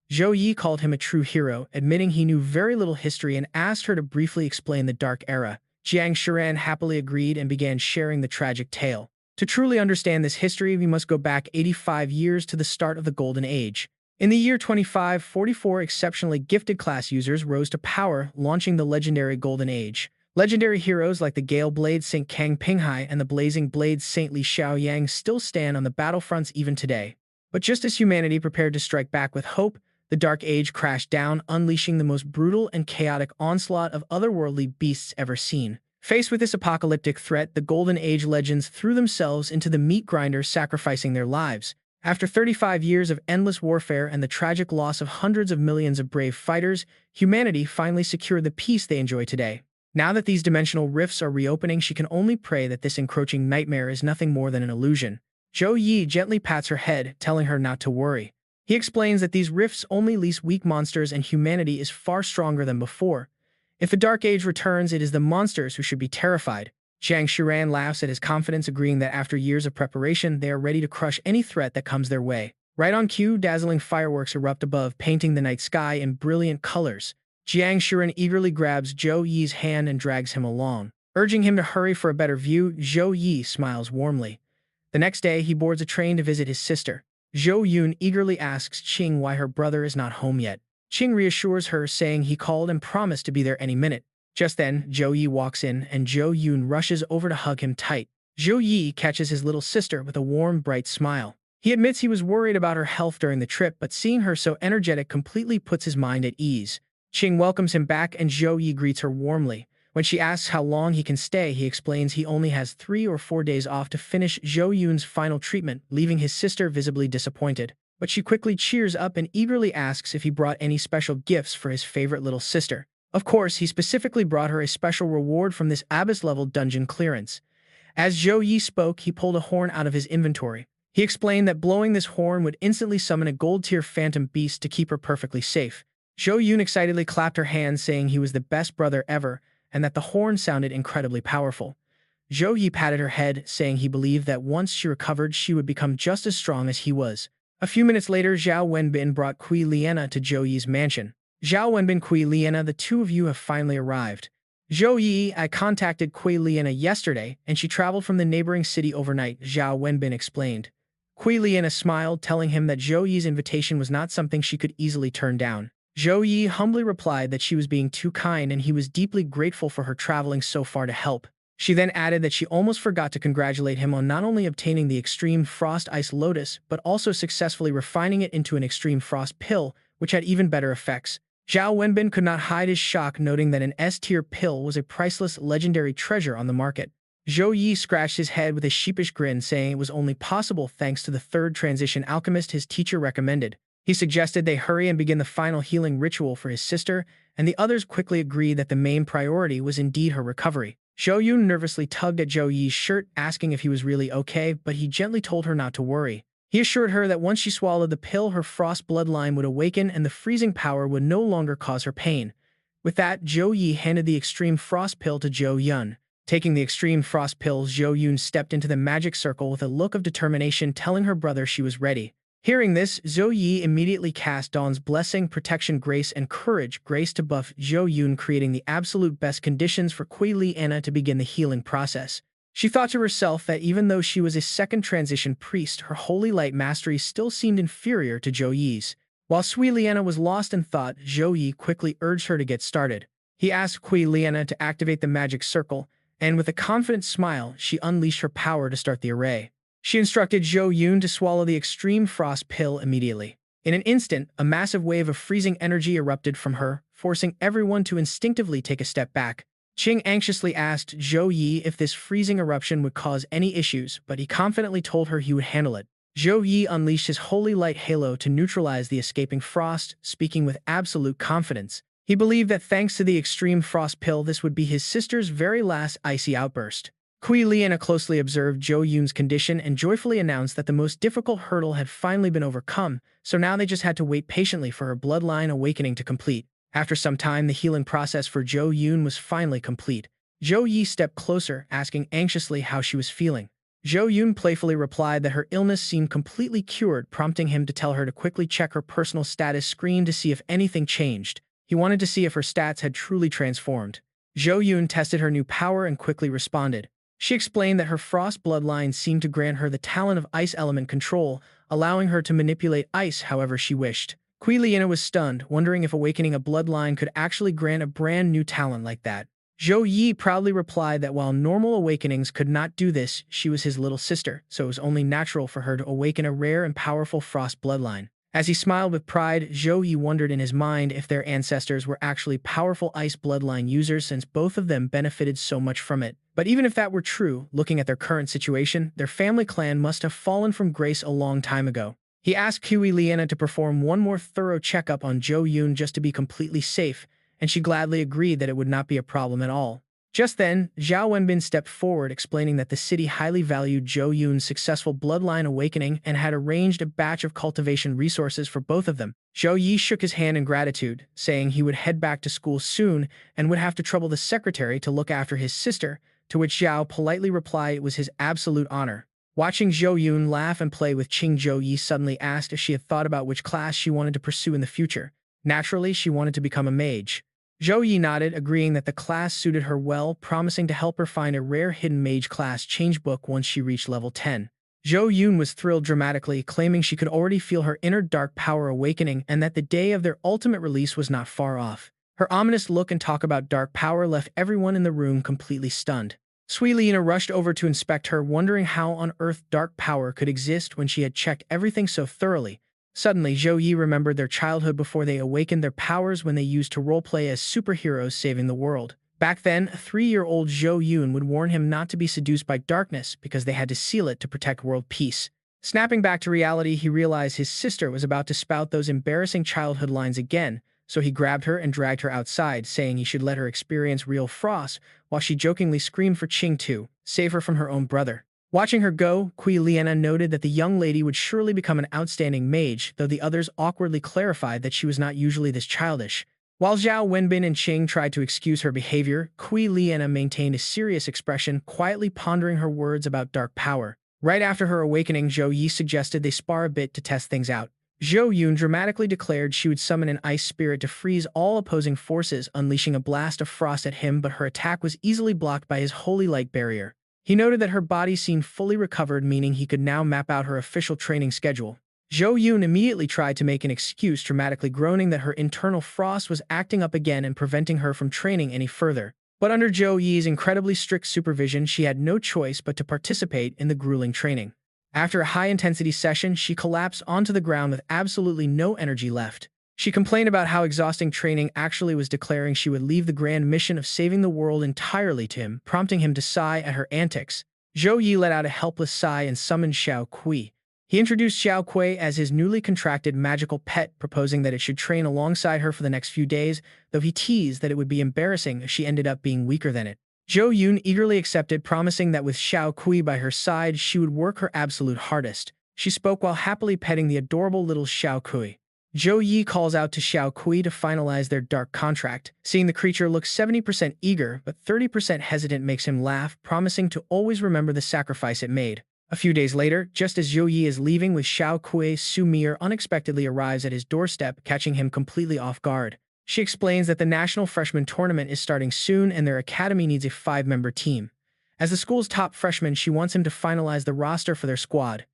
Zhou Yi called him a true hero, admitting he knew very little history and asked her to briefly explain the Dark Era. Jiang Shuren happily agreed and began sharing the tragic tale. To truly understand this history, we must go back 85 years to the start of the Golden Age. In the year 2544, exceptionally gifted class users rose to power, launching the legendary Golden Age. Legendary heroes like the Gale Blade Saint Kang Pinghai and the Blazing Blade Saint Li Xiaoyang still stand on the battlefronts even today. But just as humanity prepared to strike back with hope, the Dark Age crashed down, unleashing the most brutal and chaotic onslaught of otherworldly beasts ever seen. Faced with this apocalyptic threat, the Golden Age legends threw themselves into the meat grinder, sacrificing their lives. After 35 years of endless warfare and the tragic loss of hundreds of millions of brave fighters, humanity finally secured the peace they enjoy today. Now that these dimensional rifts are reopening, she can only pray that this encroaching nightmare is nothing more than an illusion. Zhou Yi gently pats her head, telling her not to worry. He explains that these rifts only lease weak monsters and humanity is far stronger than before. If the Dark Age returns, it is the monsters who should be terrified. Jiang Shuren laughs at his confidence, agreeing that after years of preparation, they are ready to crush any threat that comes their way. Right on cue, dazzling fireworks erupt above, painting the night sky in brilliant colors. Jiang Shuren eagerly grabs Zhou Yi's hand and drags him along. Urging him to hurry for a better view, Zhou Yi smiles warmly. The next day, he boards a train to visit his sister. Zhou Yun eagerly asks Qing why her brother is not home yet. Qing reassures her, saying he called and promised to be there any minute. Just then, Zhou Yi walks in, and Zhou Yun rushes over to hug him tight. Zhou Yi catches his little sister with a warm, bright smile. He admits he was worried about her health during the trip, but seeing her so energetic completely puts his mind at ease. Qing welcomes him back, and Zhou Yi greets her warmly. When she asks how long he can stay, he explains he only has 3 or 4 days off to finish Zhou Yun's final treatment, leaving his sister visibly disappointed. But she quickly cheers up and eagerly asks if he brought any special gifts for his favorite little sister. Of course, he specifically brought her a special reward from this Abyss-level dungeon clearance. As Zhou Yi spoke, he pulled a horn out of his inventory. He explained that blowing this horn would instantly summon a gold-tier phantom beast to keep her perfectly safe. Zhou Yun excitedly clapped her hands, saying he was the best brother ever, and that the horn sounded incredibly powerful. Zhou Yi patted her head, saying he believed that once she recovered, she would become just as strong as he was. A few minutes later, Zhao Wenbin brought Kui Liana to Zhou Yi's mansion. Zhao Wenbin, Kui Liana, the two of you have finally arrived. Zhou Yi, I contacted Kui Liana yesterday, and she traveled from the neighboring city overnight, Zhao Wenbin explained. Kui Liana smiled, telling him that Zhou Yi's invitation was not something she could easily turn down. Zhou Yi humbly replied that she was being too kind and he was deeply grateful for her traveling so far to help. She then added that she almost forgot to congratulate him on not only obtaining the Extreme Frost Ice Lotus, but also successfully refining it into an Extreme Frost Pill, which had even better effects. Zhao Wenbin could not hide his shock, noting that an S-tier pill was a priceless legendary treasure on the market. Zhou Yi scratched his head with a sheepish grin, saying it was only possible thanks to the third transition alchemist his teacher recommended. He suggested they hurry and begin the final healing ritual for his sister, and the others quickly agreed that the main priority was indeed her recovery. Zhou Yun nervously tugged at Zhou Yi's shirt, asking if he was really okay, but he gently told her not to worry. He assured her that once she swallowed the pill, her frost bloodline would awaken and the freezing power would no longer cause her pain. With that, Zhou Yi handed the Extreme Frost Pill to Zhou Yun. Taking the Extreme Frost Pill, Zhou Yun stepped into the magic circle with a look of determination, telling her brother she was ready. Hearing this, Zhou Yi immediately cast Dawn's Blessing, Protection, Grace, and Courage Grace to buff Zhou Yun, creating the absolute best conditions for Kui Liana to begin the healing process. She thought to herself that even though she was a second transition priest, her holy light mastery still seemed inferior to Zhou Yi's. While Kui Liana was lost in thought, Zhou Yi quickly urged her to get started. He asked Kui Liana to activate the magic circle, and with a confident smile, she unleashed her power to start the array. She instructed Zhou Yun to swallow the Extreme Frost Pill immediately. In an instant, a massive wave of freezing energy erupted from her, forcing everyone to instinctively take a step back. Qing anxiously asked Zhou Yi if this freezing eruption would cause any issues, but he confidently told her he would handle it. Zhou Yi unleashed his holy light halo to neutralize the escaping frost, speaking with absolute confidence. He believed that thanks to the Extreme Frost Pill, this would be his sister's very last icy outburst. Kui Liana closely observed Zhou Yun's condition and joyfully announced that the most difficult hurdle had finally been overcome, so now they just had to wait patiently for her bloodline awakening to complete. After some time, the healing process for Zhou Yun was finally complete. Zhou Yi stepped closer, asking anxiously how she was feeling. Zhou Yun playfully replied that her illness seemed completely cured, prompting him to tell her to quickly check her personal status screen to see if anything changed. He wanted to see if her stats had truly transformed. Zhou Yun tested her new power and quickly responded. She explained that her frost bloodline seemed to grant her the talent of ice element control, allowing her to manipulate ice however she wished. Kui Liana was stunned, wondering if awakening a bloodline could actually grant a brand new talent like that. Zhou Yi proudly replied that while normal awakenings could not do this, she was his little sister, so it was only natural for her to awaken a rare and powerful frost bloodline. As he smiled with pride, Zhou Yi wondered in his mind if their ancestors were actually powerful ice bloodline users, since both of them benefited so much from it. But even if that were true, looking at their current situation, their family clan must have fallen from grace a long time ago. He asked Kui Liana to perform one more thorough checkup on Zhou Yun just to be completely safe, and she gladly agreed that it would not be a problem at all. Just then, Zhao Wenbin stepped forward, explaining that the city highly valued Zhou Yun's successful bloodline awakening and had arranged a batch of cultivation resources for both of them. Zhou Yi shook his hand in gratitude, saying he would head back to school soon and would have to trouble the secretary to look after his sister, to which Zhao politely replied it was his absolute honor. Watching Zhou Yun laugh and play with Qing, Zhou Yi suddenly asked if she had thought about which class she wanted to pursue in the future. Naturally, she wanted to become a mage. Zhou Yi nodded, agreeing that the class suited her well, promising to help her find a rare hidden mage class change book once she reached level 10. Zhou Yun was thrilled dramatically, claiming she could already feel her inner dark power awakening and that the day of their ultimate release was not far off. Her ominous look and talk about dark power left everyone in the room completely stunned. Kui Liana rushed over to inspect her, wondering how on earth dark power could exist when she had checked everything so thoroughly. Suddenly, Zhou Yi remembered their childhood before they awakened their powers when they used to roleplay as superheroes saving the world. Back then, a 3-year-old Zhou Yun would warn him not to be seduced by darkness because they had to seal it to protect world peace. Snapping back to reality, he realized his sister was about to spout those embarrassing childhood lines again, so he grabbed her and dragged her outside, saying he should let her experience real frost, while she jokingly screamed for Qing to save her from her own brother. Watching her go, Kui Liana noted that the young lady would surely become an outstanding mage, though the others awkwardly clarified that she was not usually this childish. While Zhao Wenbin and Qing tried to excuse her behavior, Kui Liana maintained a serious expression, quietly pondering her words about dark power. Right after her awakening, Zhou Yi suggested they spar a bit to test things out. Zhou Yun dramatically declared she would summon an ice spirit to freeze all opposing forces, unleashing a blast of frost at him, but her attack was easily blocked by his holy light barrier. He noted that her body seemed fully recovered, meaning he could now map out her official training schedule. Zhou Yun immediately tried to make an excuse, dramatically groaning that her internal frost was acting up again and preventing her from training any further. But under Zhou Yi's incredibly strict supervision, she had no choice but to participate in the grueling training. After a high-intensity session, she collapsed onto the ground with absolutely no energy left. She complained about how exhausting training actually was, declaring she would leave the grand mission of saving the world entirely to him, prompting him to sigh at her antics. Zhou Yi let out a helpless sigh and summoned Xiao Kui. He introduced Xiao Kui as his newly contracted magical pet, proposing that it should train alongside her for the next few days, though he teased that it would be embarrassing if she ended up being weaker than it. Zhou Yun eagerly accepted, promising that with Xiao Kui by her side, she would work her absolute hardest. She spoke while happily petting the adorable little Xiao Kui. Zhou Yi calls out to Xiao Kui to finalize their dark contract. Seeing the creature look 70% eager but 30% hesitant makes him laugh, promising to always remember the sacrifice it made. A few days later, just as Zhou Yi is leaving with Xiao Kui, Su Mir unexpectedly arrives at his doorstep, catching him completely off guard. She explains that the National Freshman Tournament is starting soon and their academy needs a 5-member team. As the school's top freshman, she wants him to finalize the roster for their squad.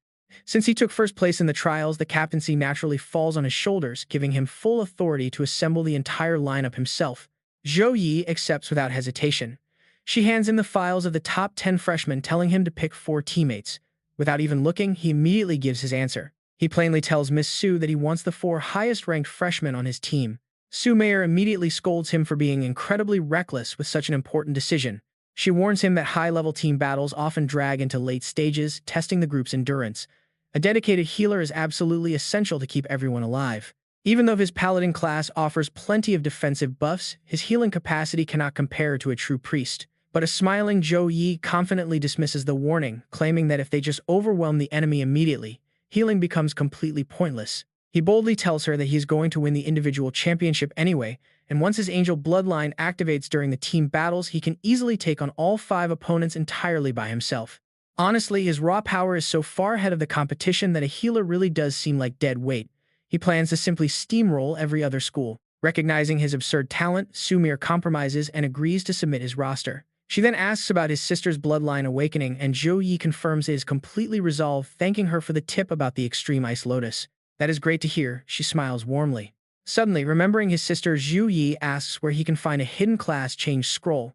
Since he took first place in the trials, the captaincy naturally falls on his shoulders, giving him full authority to assemble the entire lineup himself. Zhou Yi accepts without hesitation. She hands him the files of the top 10 freshmen, telling him to pick 4 teammates. Without even looking, he immediately gives his answer. He plainly tells Miss Su that he wants the 4 highest-ranked freshmen on his team. Su Mayer immediately scolds him for being incredibly reckless with such an important decision. She warns him that high-level team battles often drag into late stages, testing the group's endurance. A dedicated healer is absolutely essential to keep everyone alive. Even though his paladin class offers plenty of defensive buffs, his healing capacity cannot compare to a true priest. But a smiling Zhou Yi confidently dismisses the warning, claiming that if they just overwhelm the enemy immediately, healing becomes completely pointless. He boldly tells her that he is going to win the individual championship anyway, and once his angel bloodline activates during the team battles, he can easily take on all 5 opponents entirely by himself. Honestly, his raw power is so far ahead of the competition that a healer really does seem like dead weight. He plans to simply steamroll every other school. Recognizing his absurd talent, Sumir compromises and agrees to submit his roster. She then asks about his sister's bloodline awakening, and Zhou Yi confirms it is completely resolved, thanking her for the tip about the extreme ice lotus. That is great to hear, she smiles warmly. Suddenly, remembering his sister, Zhou Yi asks where he can find a hidden class change scroll.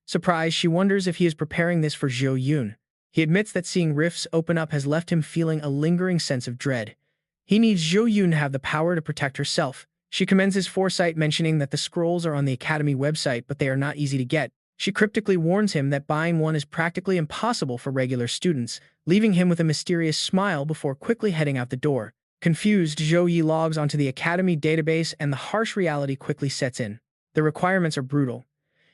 Surprised, she wonders if he is preparing this for Zhou Yun. He admits that seeing rifts open up has left him feeling a lingering sense of dread. He needs Zhou Yun to have the power to protect herself. She commends his foresight, mentioning that the scrolls are on the academy website, but they are not easy to get. She cryptically warns him that buying one is practically impossible for regular students, leaving him with a mysterious smile before quickly heading out the door. Confused, Zhou Yi logs onto the academy database and the harsh reality quickly sets in. The requirements are brutal.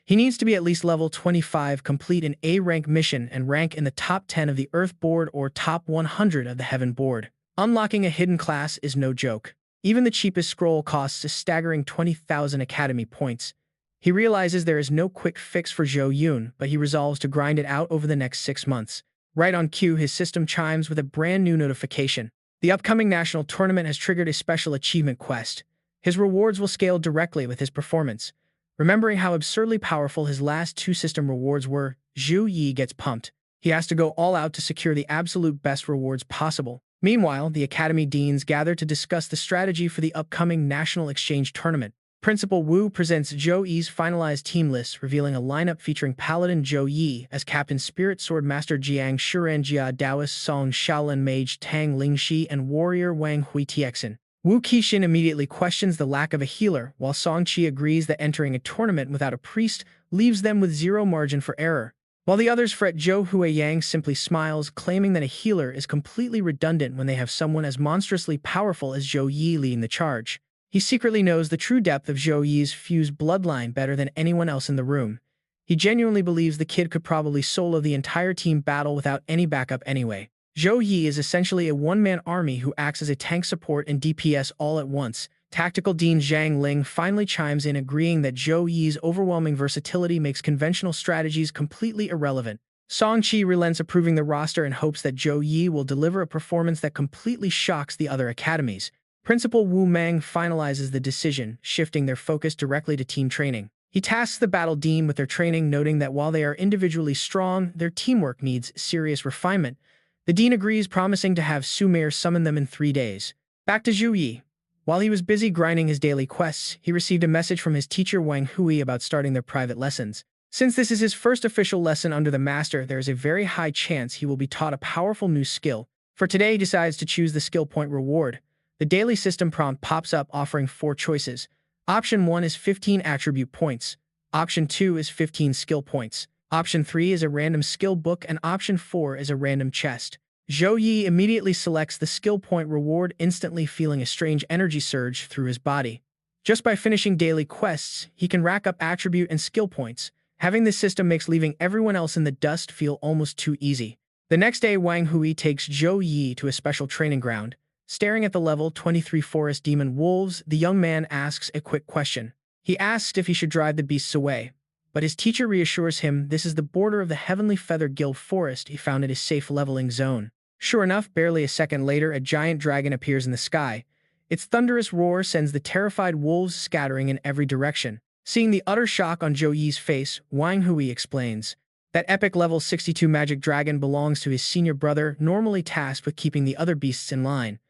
He needs to be at least level 25, complete an A-rank mission, and rank in the top 10 of the Earth board or top 100 of the Heaven board. Unlocking a hidden class is no joke. Even the cheapest scroll costs a staggering 20,000 academy points. He realizes there is no quick fix for Zhou Yun, but he resolves to grind it out over the next 6 months. Right on cue, his system chimes with a brand new notification. The upcoming national tournament has triggered a special achievement quest. His rewards will scale directly with his performance. Remembering how absurdly powerful his last 2 system rewards were, Zhou Yi gets pumped. He has to go all out to secure the absolute best rewards possible. Meanwhile, the academy deans gather to discuss the strategy for the upcoming national exchange tournament. Principal Wu presents Zhou Yi's finalized team list, revealing a lineup featuring Paladin Zhou Yi as Captain Spirit Sword Master Jiang Shuren Jia Daoist Song Shaolin Mage Tang Lingxi and Warrior Wang Hui Tiexin. Wu Qixin immediately questions the lack of a healer, while Song Qi agrees that entering a tournament without a priest leaves them with 0 margin for error. While the others fret, Zhou Huiyang simply smiles, claiming that a healer is completely redundant when they have someone as monstrously powerful as Zhou Yi leading the charge. He secretly knows the true depth of Zhou Yi's fused bloodline better than anyone else in the room. He genuinely believes the kid could probably solo the entire team battle without any backup anyway. Zhou Yi is essentially a one-man army who acts as a tank support and DPS all at once, Tactical Dean Zhang Ling finally chimes in, agreeing that Zhou Yi's overwhelming versatility makes conventional strategies completely irrelevant. Song Chi relents, approving the roster in hopes that Zhou Yi will deliver a performance that completely shocks the other academies. Principal Wu Mang finalizes the decision, shifting their focus directly to team training. He tasks the battle dean with their training, noting that while they are individually strong, their teamwork needs serious refinement. The dean agrees, promising to have Sumer summon them in 3 days. Back to Zhou Yi. While he was busy grinding his daily quests, he received a message from his teacher Wang Hui about starting their private lessons. Since this is his first official lesson under the master, there is a very high chance he will be taught a powerful new skill. For today, he decides to choose the skill point reward. The daily system prompt pops up, offering 4 choices. Option 1 is 15 attribute points. Option 2 is 15 skill points. Option 3 is a random skill book, and option 4 is a random chest. Zhou Yi immediately selects the skill point reward, instantly feeling a strange energy surge through his body. Just by finishing daily quests, he can rack up attribute and skill points. Having this system makes leaving everyone else in the dust feel almost too easy. The next day, Wang Hui takes Zhou Yi to a special training ground. Staring at the level 23 forest demon wolves, the young man asks a quick question. He asks if he should drive the beasts away, but his teacher reassures him this is the border of the Heavenly Feather Guild forest he found it a safe leveling zone. Sure enough, barely a second later, a giant dragon appears in the sky. Its thunderous roar sends the terrified wolves scattering in every direction. Seeing the utter shock on Zhou Yi's face, Wang Hui explains that epic level 62 magic dragon belongs to his senior brother, normally tasked with keeping the other beasts in line.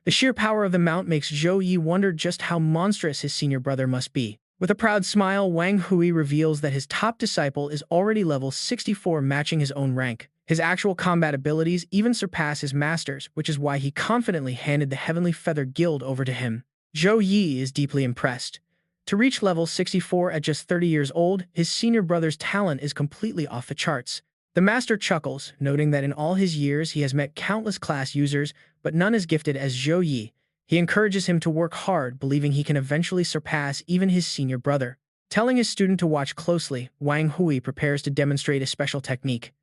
The sheer power of the mount makes Zhou Yi wonder just how monstrous his senior brother must be. With a proud smile, Wang Hui reveals that his top disciple is already level 64, matching his own rank. His actual combat abilities even surpass his master's, which is why he confidently handed the Heavenly Feather Guild over to him. Zhou Yi is deeply impressed. To reach level 64 at just 30 years old, his senior brother's talent is completely off the charts. The master chuckles, noting that in all his years he has met countless class users, but none as gifted as Zhou Yi. He encourages him to work hard, believing he can eventually surpass even his senior brother. Telling his student to watch closely, Wang Hui prepares to demonstrate a special technique.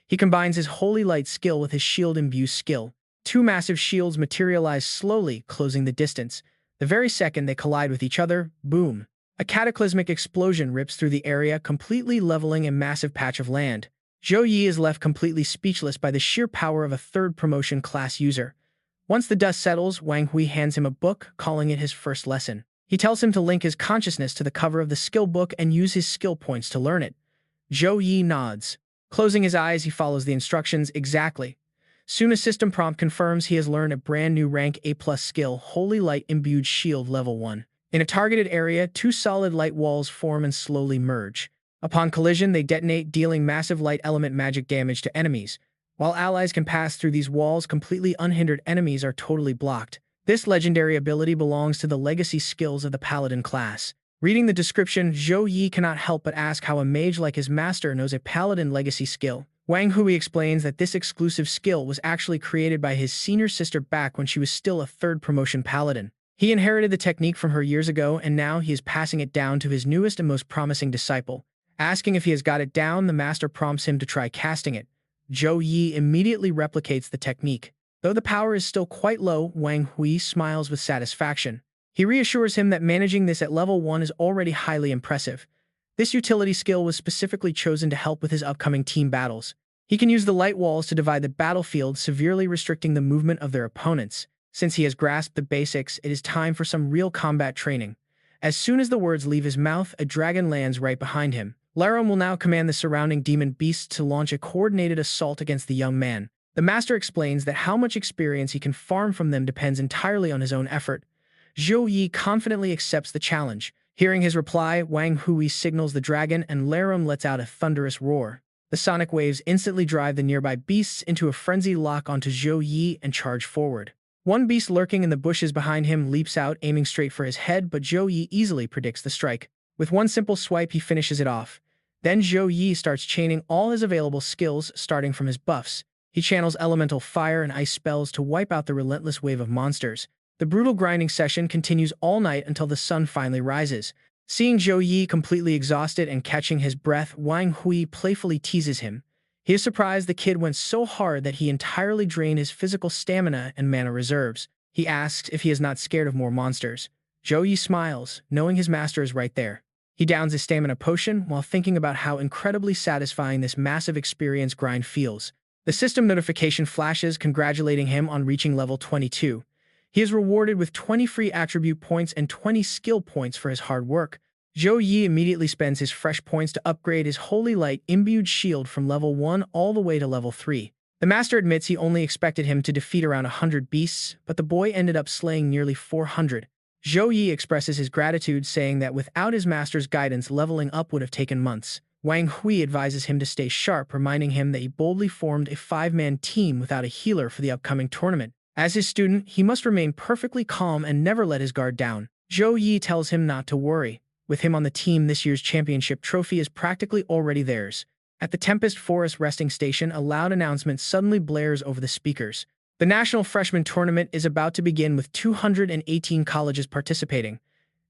He combines his Holy Light skill with his Shield Imbue skill. 2 massive shields materialize slowly, closing the distance. The very second they collide with each other, boom! A cataclysmic explosion rips through the area, completely leveling a massive patch of land. Zhou Yi is left completely speechless by the sheer power of a 3rd promotion class user. Once the dust settles, Wang Hui hands him a book, calling it his first lesson. He tells him to link his consciousness to the cover of the skill book and use his skill points to learn it. Zhou Yi nods. Closing his eyes, he follows the instructions exactly. Soon a system prompt confirms he has learned a brand new rank A+ skill, Holy Light Imbued Shield Level 1. In a targeted area, 2 solid light walls form and slowly merge. Upon collision, they detonate, dealing massive light element magic damage to enemies. While allies can pass through these walls completely unhindered, enemies are totally blocked. This legendary ability belongs to the legacy skills of the Paladin class. Reading the description, Zhou Yi cannot help but ask how a mage like his master knows a Paladin legacy skill. Wang Hui explains that this exclusive skill was actually created by his senior sister back when she was still a 3rd promotion Paladin. He inherited the technique from her years ago, and now he is passing it down to his newest and most promising disciple. Asking if he has got it down, the master prompts him to try casting it. Zhou Yi immediately replicates the technique. Though the power is still quite low, Wang Hui smiles with satisfaction. He reassures him that managing this at level 1 is already highly impressive. This utility skill was specifically chosen to help with his upcoming team battles. He can use the light walls to divide the battlefield, severely restricting the movement of their opponents. Since he has grasped the basics, it is time for some real combat training. As soon as the words leave his mouth, a dragon lands right behind him. Laram will now command the surrounding demon beasts to launch a coordinated assault against the young man. The master explains that how much experience he can farm from them depends entirely on his own effort. Zhou Yi confidently accepts the challenge. Hearing his reply, Wang Hui signals the dragon and Laram lets out a thunderous roar. The sonic waves instantly drive the nearby beasts into a frenzied lock onto Zhou Yi and charge forward. One beast lurking in the bushes behind him leaps out, aiming straight for his head, but Zhou Yi easily predicts the strike. With one simple swipe, he finishes it off. Then Zhou Yi starts chaining all his available skills, starting from his buffs. He channels elemental fire and ice spells to wipe out the relentless wave of monsters. The brutal grinding session continues all night until the sun finally rises. Seeing Zhou Yi completely exhausted and catching his breath, Wang Hui playfully teases him. He is surprised the kid went so hard that he entirely drained his physical stamina and mana reserves. He asks if he is not scared of more monsters. Zhou Yi smiles, knowing his master is right there. He downs his stamina potion while thinking about how incredibly satisfying this massive experience grind feels. The system notification flashes congratulating him on reaching level 22. He is rewarded with 20 free attribute points and 20 skill points for his hard work. Zhou Yi immediately spends his fresh points to upgrade his Holy Light imbued shield from level 1 all the way to level 3. The master admits he only expected him to defeat around 100 beasts, but the boy ended up slaying nearly 400. Zhou Yi expresses his gratitude, saying that without his master's guidance, leveling up would have taken months. Wang Hui advises him to stay sharp, reminding him that he boldly formed a 5-man team without a healer for the upcoming tournament. As his student, he must remain perfectly calm and never let his guard down. Zhou Yi tells him not to worry. With him on the team, this year's championship trophy is practically already theirs. At the Tempest Forest resting station, a loud announcement suddenly blares over the speakers. The National Freshman Tournament is about to begin with 218 colleges participating.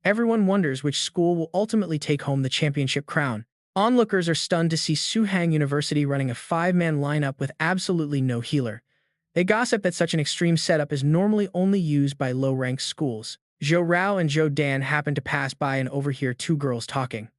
Everyone wonders which school will ultimately take home the championship crown. Onlookers are stunned to see Suhang University running a 5-man lineup with absolutely no healer. They gossip that such an extreme setup is normally only used by low-ranked schools. Zhou Rao and Zhou Dan happen to pass by and overhear two girls talking.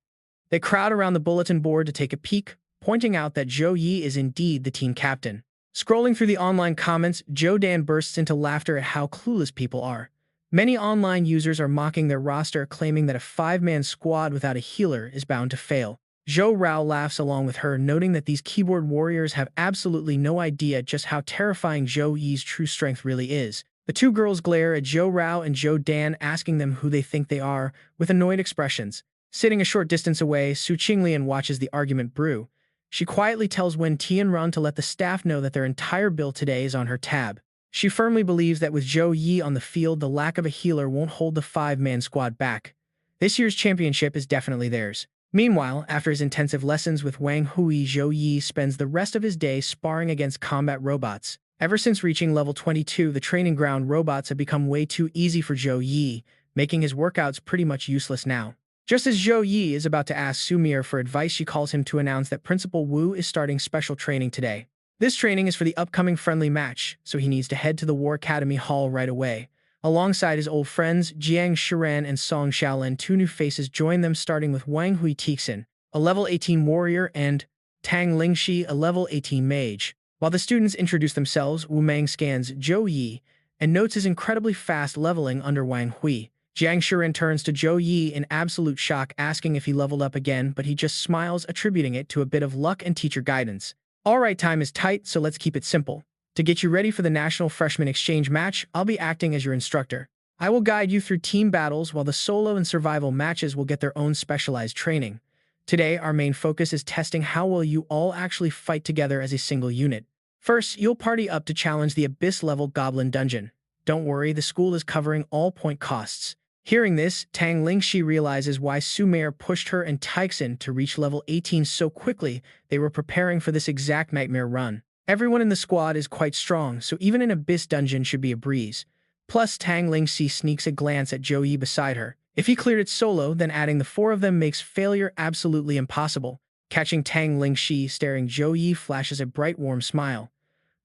They crowd around the bulletin board to take a peek, pointing out that Zhou Yi is indeed the team captain. Scrolling through the online comments, Zhou Dan bursts into laughter at how clueless people are. Many online users are mocking their roster, claiming that a 5-man squad without a healer is bound to fail. Zhou Rao laughs along with her, noting that these keyboard warriors have absolutely no idea just how terrifying Zhou Yi's true strength really is. The two girls glare at Zhou Rao and Zhou Dan, asking them who they think they are, with annoyed expressions. Sitting a short distance away, Su Qinglian watches the argument brew. She quietly tells Wen Tianrun to let the staff know that their entire bill today is on her tab. She firmly believes that with Zhou Yi on the field, the lack of a healer won't hold the 5-man squad back. This year's championship is definitely theirs. Meanwhile, after his intensive lessons with Wang Hui, Zhou Yi spends the rest of his day sparring against combat robots. Ever since reaching level 22, the training ground robots have become way too easy for Zhou Yi, making his workouts pretty much useless now. Just as Zhou Yi is about to ask Sumir for advice, she calls him to announce that Principal Wu is starting special training today. This training is for the upcoming friendly match, so he needs to head to the War Academy Hall right away. Alongside his old friends, Jiang Shiran and Song Xiaolin, two new faces join them, starting with Wang Hui Tixin, a level 18 warrior, and Tang Lingxi, a level 18 mage. While the students introduce themselves, Wu Meng scans Zhou Yi and notes his incredibly fast leveling under Wang Hui. Jiang Shiran turns to Zhou Yi in absolute shock, asking if he leveled up again, but he just smiles, attributing it to a bit of luck and teacher guidance. Alright, time is tight, so let's keep it simple. To get you ready for the National Freshman Exchange match, I'll be acting as your instructor. I will guide you through team battles, while the solo and survival matches will get their own specialized training. Today, our main focus is testing how well you all actually fight together as a single unit. First, you'll party up to challenge the Abyss-level Goblin Dungeon. Don't worry, the school is covering all point costs. Hearing this, Tang Lingxi realizes why Sumir pushed her and Tixin to reach level 18 so quickly. They were preparing for this exact nightmare run. Everyone in the squad is quite strong, so even an Abyss dungeon should be a breeze. Plus, Tang Lingxi sneaks a glance at Zhou Yi beside her. If he cleared it solo, then adding the four of them makes failure absolutely impossible. Catching Tang Lingxi staring, Zhou Yi flashes a bright, warm smile.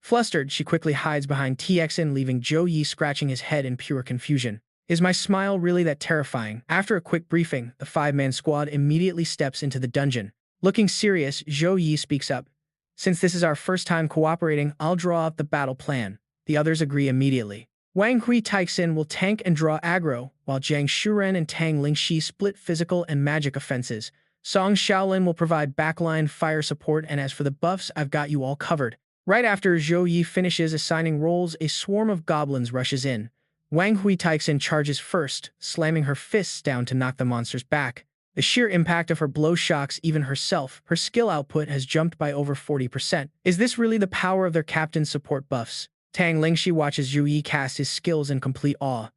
Flustered, she quickly hides behind Tixin, leaving Zhou Yi scratching his head in pure confusion. Is my smile really that terrifying? After a quick briefing, the 5-man squad immediately steps into the dungeon. Looking serious, Zhou Yi speaks up. Since this is our first time cooperating, I'll draw up the battle plan. The others agree immediately. Wang Hui Tixin will tank and draw aggro, while Jiang Shuren and Tang Lingxi split physical and magic offenses. Song Xiaolin will provide backline fire support, and as for the buffs, I've got you all covered. Right after Zhou Yi finishes assigning roles, a swarm of goblins rushes in. Wang Hui Tixin charges first, slamming her fists down to knock the monsters back. The sheer impact of her blow shocks even herself. Her skill output has jumped by over 40%. Is this really the power of their captain's support buffs? Tang Lingxi watches Zhou Yi cast his skills in complete awe.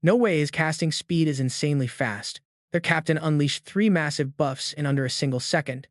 No way, his casting speed is insanely fast. Their captain unleashed 3 massive buffs in under a single second.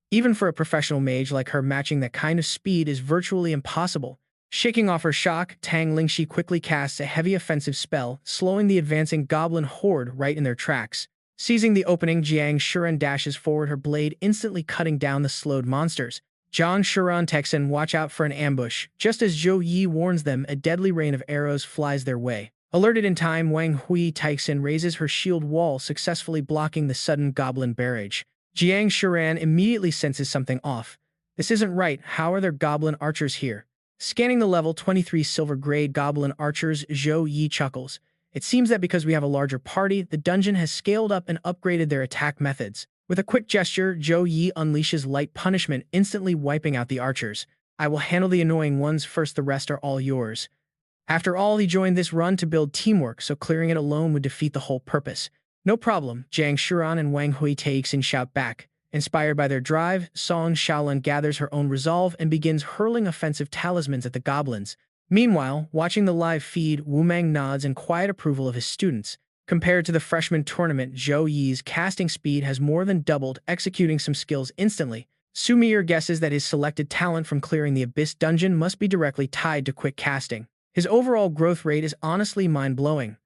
Even for a professional mage like her, matching that kind of speed is virtually impossible. Shaking off her shock, Tang Lingxi quickly casts a heavy offensive spell, slowing the advancing goblin horde right in their tracks. Seizing the opening, Jiang Shuren dashes forward, her blade instantly cutting down the slowed monsters. Jiang Shuren Tixin watch out for an ambush. Just as Zhou Yi warns them, a deadly rain of arrows flies their way. Alerted in time, Wang Hui Taixin raises her shield wall, successfully blocking the sudden goblin barrage. Jiang Shiran immediately senses something off. This isn't right. How are there goblin archers here? Scanning the level 23 silver-grade goblin archers, Zhou Yi chuckles. It seems that because we have a larger party, the dungeon has scaled up and upgraded their attack methods. With a quick gesture, Zhou Yi unleashes light punishment, instantly wiping out the archers. I will handle the annoying ones first, the rest are all yours. After all, he joined this run to build teamwork, so clearing it alone would defeat the whole purpose. No problem, Jiang Shiran and Wang Hui Taixin shout back. Inspired by their drive, Song Shaolin gathers her own resolve and begins hurling offensive talismans at the goblins. Meanwhile, watching the live feed, Wu Mang nods in quiet approval of his students. Compared to the freshman tournament, Zhou Yi's casting speed has more than doubled, executing some skills instantly. Sumir guesses that his selected talent from clearing the Abyss dungeon must be directly tied to quick casting. His overall growth rate is honestly mind-blowing.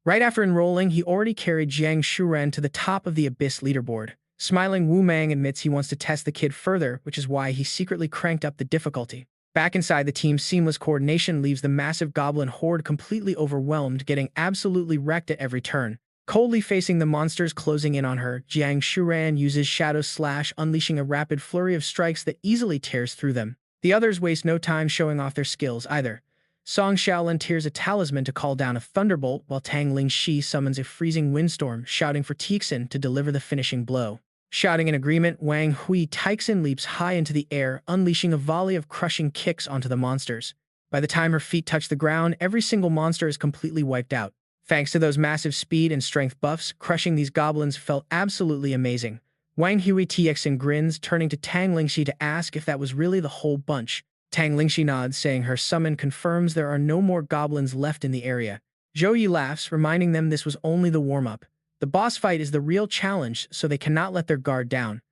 Right after enrolling, he already carried Jiang Shuren to the top of the Abyss leaderboard. Smiling, Wu Mang admits he wants to test the kid further, which is why he secretly cranked up the difficulty. Back inside, the team's seamless coordination leaves the massive goblin horde completely overwhelmed, getting absolutely wrecked at every turn. Coldly facing the monsters closing in on her, Jiang Shuran uses Shadow Slash, unleashing a rapid flurry of strikes that easily tears through them. The others waste no time showing off their skills either. Song Shaolin tears a talisman to call down a thunderbolt, while Tang Lingxi summons a freezing windstorm, shouting for Tixin to deliver the finishing blow. Shouting in agreement, Wang Hui Taixin leaps high into the air, unleashing a volley of crushing kicks onto the monsters. By the time her feet touch the ground, every single monster is completely wiped out. Thanks to those massive speed and strength buffs, crushing these goblins felt absolutely amazing. Wang Hui Taixin grins, turning to Tang Lingxi to ask if that was really the whole bunch. Tang Lingxi nods, saying her summon confirms there are no more goblins left in the area. Zhou Yi laughs, reminding them this was only the warm-up. The boss fight is the real challenge, so they cannot let their guard down.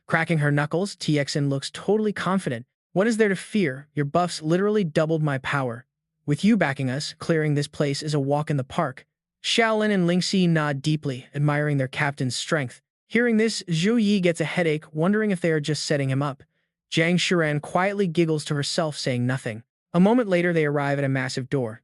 Cracking her knuckles, Tixin looks totally confident. What is there to fear? Your buffs literally doubled my power. With you backing us, clearing this place is a walk in the park. Shaolin and Lingxi nod deeply, admiring their captain's strength. Hearing this, Zhou Yi gets a headache, wondering if they are just setting him up. Jiang Shiran quietly giggles to herself, saying nothing. A moment later, they arrive at a massive door.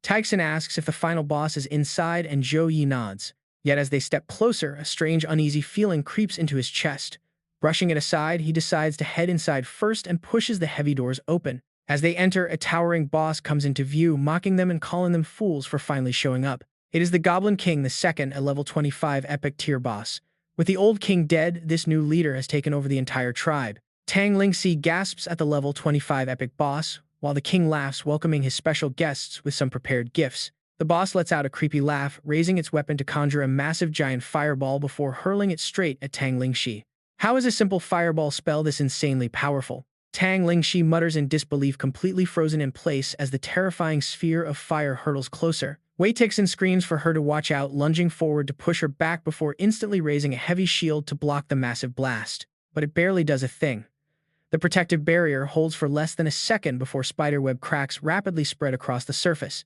Taixin asks if the final boss is inside, and Zhou Yi nods. Yet as they step closer, a strange uneasy feeling creeps into his chest. Brushing it aside, he decides to head inside first and pushes the heavy doors open. As they enter, a towering boss comes into view, mocking them and calling them fools for finally showing up. It is the Goblin King II, a level 25 epic tier boss. With the old king dead, this new leader has taken over the entire tribe. Tang Lingxi gasps at the level 25 epic boss, while the king laughs, welcoming his special guests with some prepared gifts. The boss lets out a creepy laugh, raising its weapon to conjure a massive giant fireball before hurling it straight at Tang Lingxi. How is a simple fireball spell this insanely powerful? Tang Lingxi mutters in disbelief, completely frozen in place as the terrifying sphere of fire hurtles closer. Wei Tixin screams for her to watch out, lunging forward to push her back before instantly raising a heavy shield to block the massive blast. But it barely does a thing. The protective barrier holds for less than a second before spiderweb cracks rapidly spread across the surface.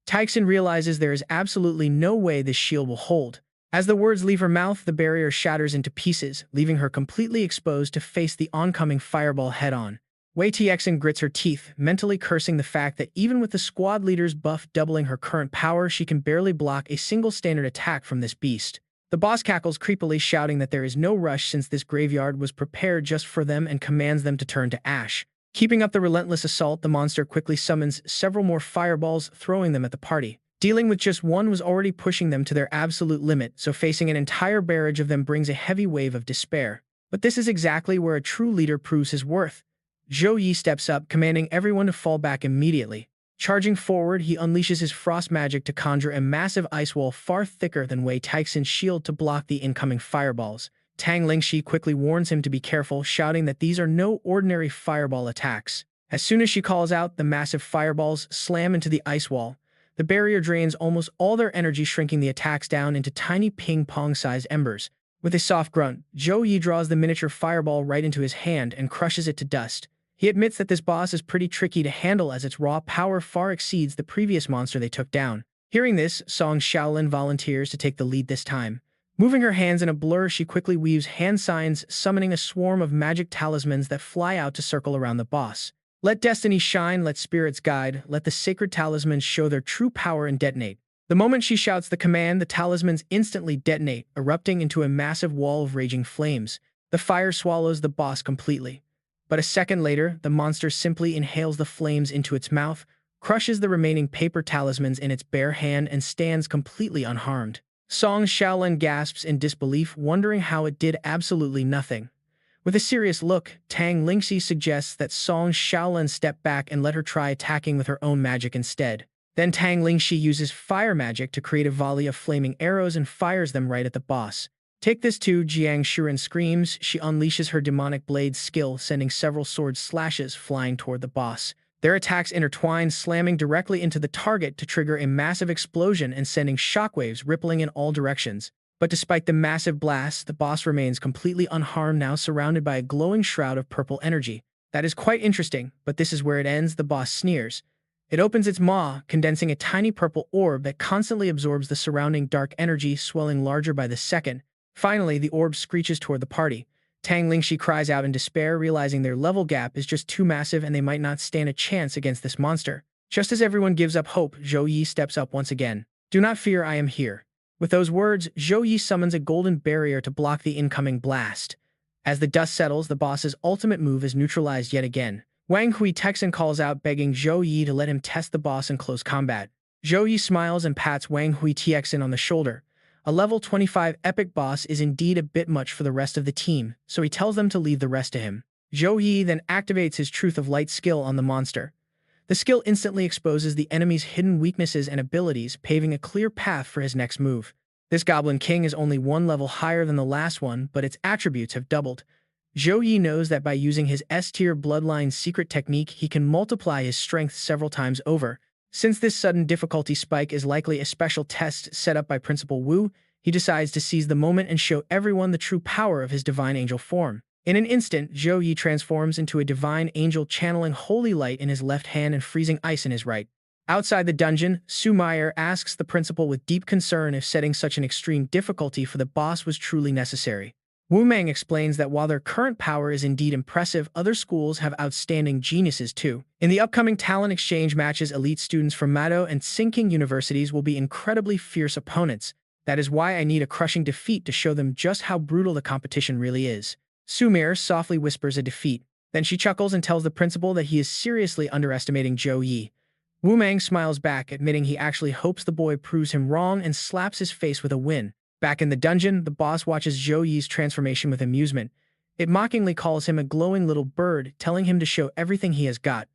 Taixin realizes there is absolutely no way this shield will hold. As the words leave her mouth, the barrier shatters into pieces, leaving her completely exposed to face the oncoming fireball head-on. Wei Tixin grits her teeth, mentally cursing the fact that even with the squad leader's buff doubling her current power, she can barely block a single standard attack from this beast. The boss cackles creepily, shouting that there is no rush since this graveyard was prepared just for them, and commands them to turn to ash. Keeping up the relentless assault, the monster quickly summons several more fireballs, throwing them at the party. Dealing with just one was already pushing them to their absolute limit, so facing an entire barrage of them brings a heavy wave of despair. But this is exactly where a true leader proves his worth. Zhou Yi steps up, commanding everyone to fall back immediately. Charging forward, he unleashes his frost magic to conjure a massive ice wall far thicker than Wei Tixin's shield to block the incoming fireballs. Tang Lingxi quickly warns him to be careful, shouting that these are no ordinary fireball attacks. As soon as she calls out, the massive fireballs slam into the ice wall. The barrier drains almost all their energy, shrinking the attacks down into tiny ping-pong-sized embers. With a soft grunt, Zhou Yi draws the miniature fireball right into his hand and crushes it to dust. He admits that this boss is pretty tricky to handle, as its raw power far exceeds the previous monster they took down. Hearing this, Song Shaolin volunteers to take the lead this time. Moving her hands in a blur, she quickly weaves hand signs, summoning a swarm of magic talismans that fly out to circle around the boss. Let destiny shine, let spirits guide, let the sacred talismans show their true power and detonate. The moment she shouts the command, the talismans instantly detonate, erupting into a massive wall of raging flames. The fire swallows the boss completely. But a second later, the monster simply inhales the flames into its mouth, crushes the remaining paper talismans in its bare hand, and stands completely unharmed. Song Xiaolin gasps in disbelief, wondering how it did absolutely nothing. With a serious look, Tang Lingxi suggests that Song Xiaolin step back and let her try attacking with her own magic instead. Then Tang Lingxi uses fire magic to create a volley of flaming arrows and fires them right at the boss. Take this too, Jiang Shuren screams. She unleashes her demonic blade skill, sending several sword slashes flying toward the boss. Their attacks intertwine, slamming directly into the target to trigger a massive explosion and sending shockwaves rippling in all directions. But despite the massive blast, the boss remains completely unharmed, now surrounded by a glowing shroud of purple energy. That is quite interesting, but this is where it ends, the boss sneers. It opens its maw, condensing a tiny purple orb that constantly absorbs the surrounding dark energy, swelling larger by the second. Finally, the orb screeches toward the party. Tang Lingxi cries out in despair, realizing their level gap is just too massive and they might not stand a chance against this monster. Just as everyone gives up hope, Zhou Yi steps up once again. "Do not fear, I am here." With those words, Zhou Yi summons a golden barrier to block the incoming blast. As the dust settles, the boss's ultimate move is neutralized yet again. Wang Hui texts and calls out, begging Zhou Yi to let him test the boss in close combat. Zhou Yi smiles and pats Wang Hui TXN on the shoulder. A level 25 epic boss is indeed a bit much for the rest of the team, so he tells them to leave the rest to him. Zhou Yi then activates his Truth of Light skill on the monster. The skill instantly exposes the enemy's hidden weaknesses and abilities, paving a clear path for his next move. This Goblin King is only one level higher than the last one, but its attributes have doubled. Zhou Yi knows that by using his S-tier bloodline secret technique, he can multiply his strength several times over. Since this sudden difficulty spike is likely a special test set up by Principal Wu, he decides to seize the moment and show everyone the true power of his divine angel form. In an instant, Zhou Yi transforms into a divine angel, channeling holy light in his left hand and freezing ice in his right. Outside the dungeon, Su Meyer asks the principal with deep concern if setting such an extreme difficulty for the boss was truly necessary. Wu Meng explains that while their current power is indeed impressive, other schools have outstanding geniuses too. In the upcoming talent exchange matches, elite students from Mado and Sinking universities will be incredibly fierce opponents. That is why I need a crushing defeat to show them just how brutal the competition really is. Sumir softly whispers a defeat. Then she chuckles and tells the principal that he is seriously underestimating Zhou Yi. Wu Meng smiles back, admitting he actually hopes the boy proves him wrong, and slaps his face with a win. Back in the dungeon, the boss watches Zhou Yi's transformation with amusement. It mockingly calls him a glowing little bird, telling him to show everything he has got.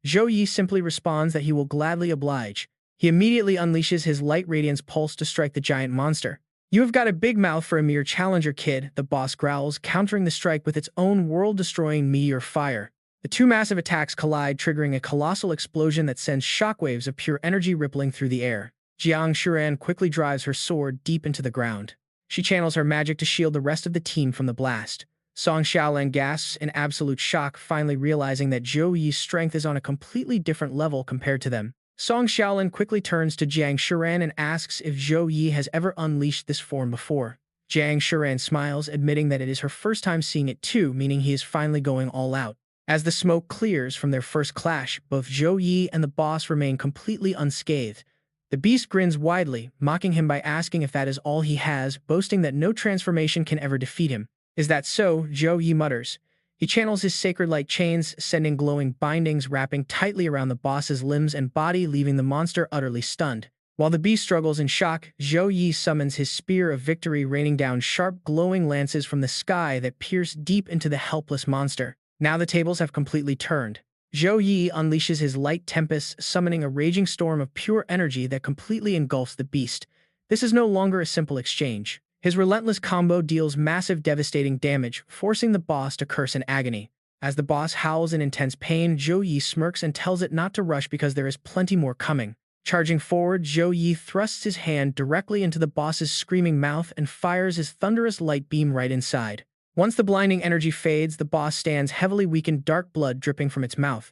Zhou Yi simply responds that he will gladly oblige. He immediately unleashes his light radiance pulse to strike the giant monster. "You have got a big mouth for a mere challenger, kid," the boss growls, countering the strike with its own world-destroying meteor fire. The two massive attacks collide, triggering a colossal explosion that sends shockwaves of pure energy rippling through the air. Jiang Shuren quickly drives her sword deep into the ground. She channels her magic to shield the rest of the team from the blast. Song Xiaolin gasps in absolute shock, finally realizing that Zhou Yi's strength is on a completely different level compared to them. Song Xiaolin quickly turns to Jiang Shuren and asks if Zhou Yi has ever unleashed this form before. Jiang Shuren smiles, admitting that it is her first time seeing it too, meaning he is finally going all out. As the smoke clears from their first clash, both Zhou Yi and the boss remain completely unscathed. The beast grins widely, mocking him by asking if that is all he has, boasting that no transformation can ever defeat him. "Is that so?" Zhou Yi mutters. He channels his sacred light chains, sending glowing bindings wrapping tightly around the boss's limbs and body, leaving the monster utterly stunned. While the beast struggles in shock, Zhou Yi summons his spear of victory, raining down sharp, glowing lances from the sky that pierce deep into the helpless monster. Now the tables have completely turned. Zhou Yi unleashes his light tempest, summoning a raging storm of pure energy that completely engulfs the beast. This is no longer a simple exchange. His relentless combo deals massive, devastating damage, forcing the boss to curse in agony. As the boss howls in intense pain, Zhou Yi smirks and tells it not to rush because there is plenty more coming. Charging forward, Zhou Yi thrusts his hand directly into the boss's screaming mouth and fires his thunderous light beam right inside. Once the blinding energy fades, the boss stands heavily weakened, dark blood dripping from its mouth.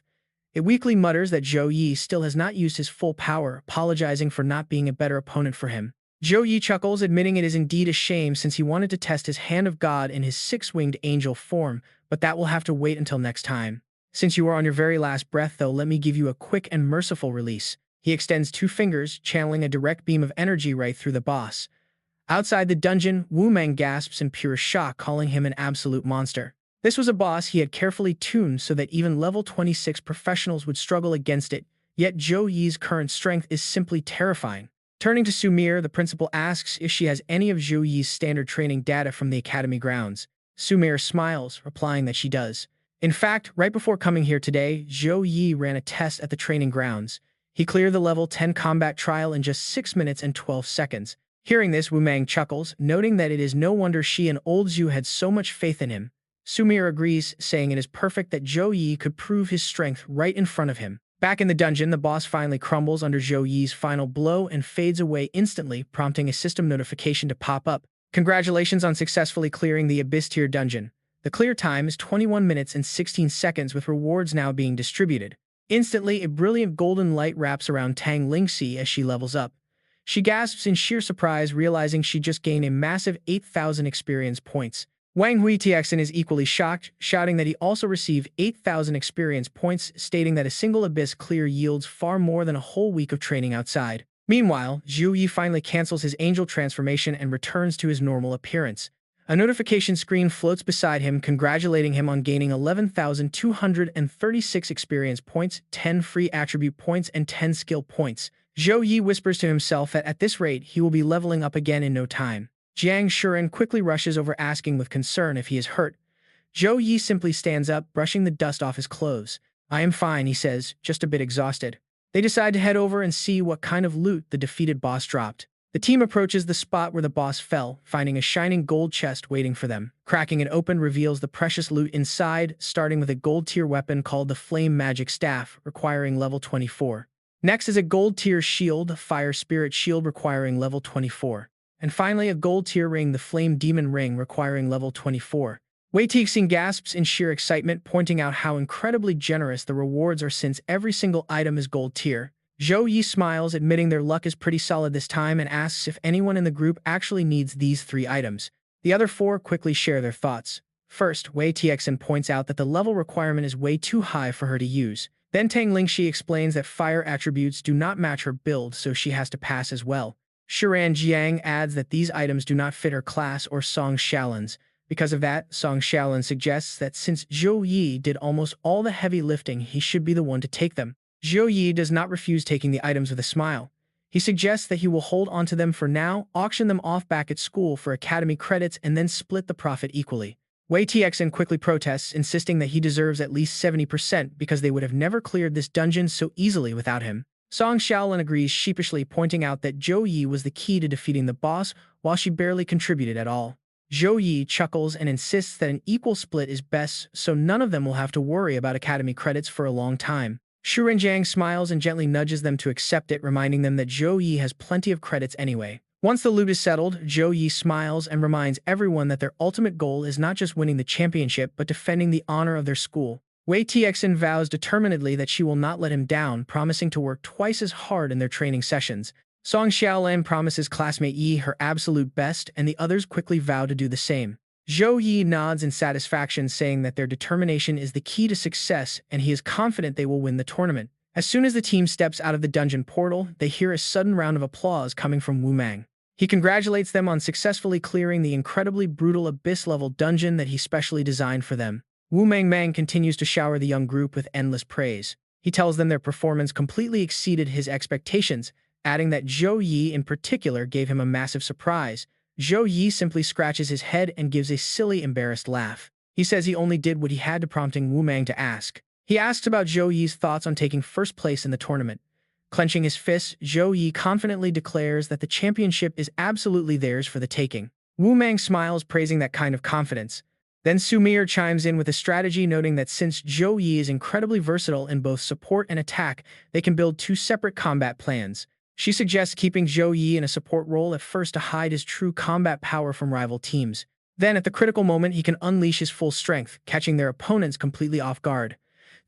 It weakly mutters that Zhou Yi still has not used his full power, apologizing for not being a better opponent for him. Zhou Yi chuckles, admitting it is indeed a shame since he wanted to test his hand of God in his six-winged angel form, but that will have to wait until next time. Since you are on your very last breath, though, let me give you a quick and merciful release. He extends 2 fingers, channeling a direct beam of energy right through the boss. Outside the dungeon, Wu Mang gasps in pure shock, calling him an absolute monster. This was a boss he had carefully tuned so that even level 26 professionals would struggle against it, yet Zhou Yi's current strength is simply terrifying. Turning to Sumire, the principal asks if she has any of Zhou Yi's standard training data from the academy grounds. Sumire smiles, replying that she does. In fact, right before coming here today, Zhou Yi ran a test at the training grounds. He cleared the level 10 combat trial in just 6 minutes and 12 seconds. Hearing this, Wu Mang chuckles, noting that it is no wonder she and old Zhu had so much faith in him. Sumire agrees, saying it is perfect that Zhou Yi could prove his strength right in front of him. Back in the dungeon, the boss finally crumbles under Zhou Yi's final blow and fades away instantly, prompting a system notification to pop up. Congratulations on successfully clearing the Abyss Tier dungeon. The clear time is 21 minutes and 16 seconds, with rewards now being distributed. Instantly, a brilliant golden light wraps around Tang Lingxi as she levels up. She gasps in sheer surprise, realizing she just gained a massive 8,000 experience points. Wang Huitiexin is equally shocked, shouting that he also received 8,000 experience points, stating that a single abyss clear yields far more than a whole week of training outside. Meanwhile, Zhou Yi finally cancels his angel transformation and returns to his normal appearance. A notification screen floats beside him, congratulating him on gaining 11,236 experience points, 10 free attribute points, and 10 skill points. Zhou Yi whispers to himself that at this rate he will be leveling up again in no time. Jiang Shuren quickly rushes over, asking with concern if he is hurt. Zhou Yi simply stands up, brushing the dust off his clothes. "I am fine," he says, just a bit exhausted. They decide to head over and see what kind of loot the defeated boss dropped. The team approaches the spot where the boss fell, finding a shining gold chest waiting for them. Cracking it open reveals the precious loot inside, starting with a gold-tier weapon called the Flame Magic Staff, requiring level 24. Next is a gold-tier shield, Fire Spirit Shield, requiring level 24. And finally, a gold-tier ring, the Flame Demon Ring, requiring level 24. Wei Tixing gasps in sheer excitement, pointing out how incredibly generous the rewards are since every single item is gold-tier. Zhou Yi smiles, admitting their luck is pretty solid this time, and asks if anyone in the group actually needs these 3 items. The other 4 quickly share their thoughts. First, Wei Tixing points out that the level requirement is way too high for her to use. Then Tang Lingxi explains that fire attributes do not match her build, so she has to pass as well. Shuran Jiang adds that these items do not fit her class or Song Xiaolin's. Because of that, Song Xiaolin suggests that since Zhou Yi did almost all the heavy lifting, he should be the one to take them. Zhou Yi does not refuse taking the items with a smile. He suggests that he will hold onto them for now, auction them off back at school for academy credits, and then split the profit equally. Wei Tixin quickly protests, insisting that he deserves at least 70% because they would have never cleared this dungeon so easily without him. Song Xiaolin agrees sheepishly, pointing out that Zhou Yi was the key to defeating the boss, while she barely contributed at all. Zhou Yi chuckles and insists that an equal split is best, so none of them will have to worry about academy credits for a long time. Shu Renjiang smiles and gently nudges them to accept it, reminding them that Zhou Yi has plenty of credits anyway. Once the loot is settled, Zhou Yi smiles and reminds everyone that their ultimate goal is not just winning the championship but defending the honor of their school. Wei Tixin vows determinedly that she will not let him down, promising to work twice as hard in their training sessions. Song Xiaolin promises classmate Yi her absolute best, and the others quickly vow to do the same. Zhou Yi nods in satisfaction, saying that their determination is the key to success, and he is confident they will win the tournament. As soon as the team steps out of the dungeon portal, they hear a sudden round of applause coming from Wu Mang. He congratulates them on successfully clearing the incredibly brutal abyss-level dungeon that he specially designed for them. Wu Mang continues to shower the young group with endless praise. He tells them their performance completely exceeded his expectations, adding that Zhou Yi in particular gave him a massive surprise. Zhou Yi simply scratches his head and gives a silly, embarrassed laugh. He says he only did what he had to, prompting Wu Mang to ask. He asks about Zhou Yi's thoughts on taking first place in the tournament. Clenching his fists, Zhou Yi confidently declares that the championship is absolutely theirs for the taking. Wu Mang smiles, praising that kind of confidence. Then Sumire chimes in with a strategy, noting that since Zhou Yi is incredibly versatile in both support and attack, they can build 2 separate combat plans. She suggests keeping Zhou Yi in a support role at first to hide his true combat power from rival teams. Then, at the critical moment, he can unleash his full strength, catching their opponents completely off guard.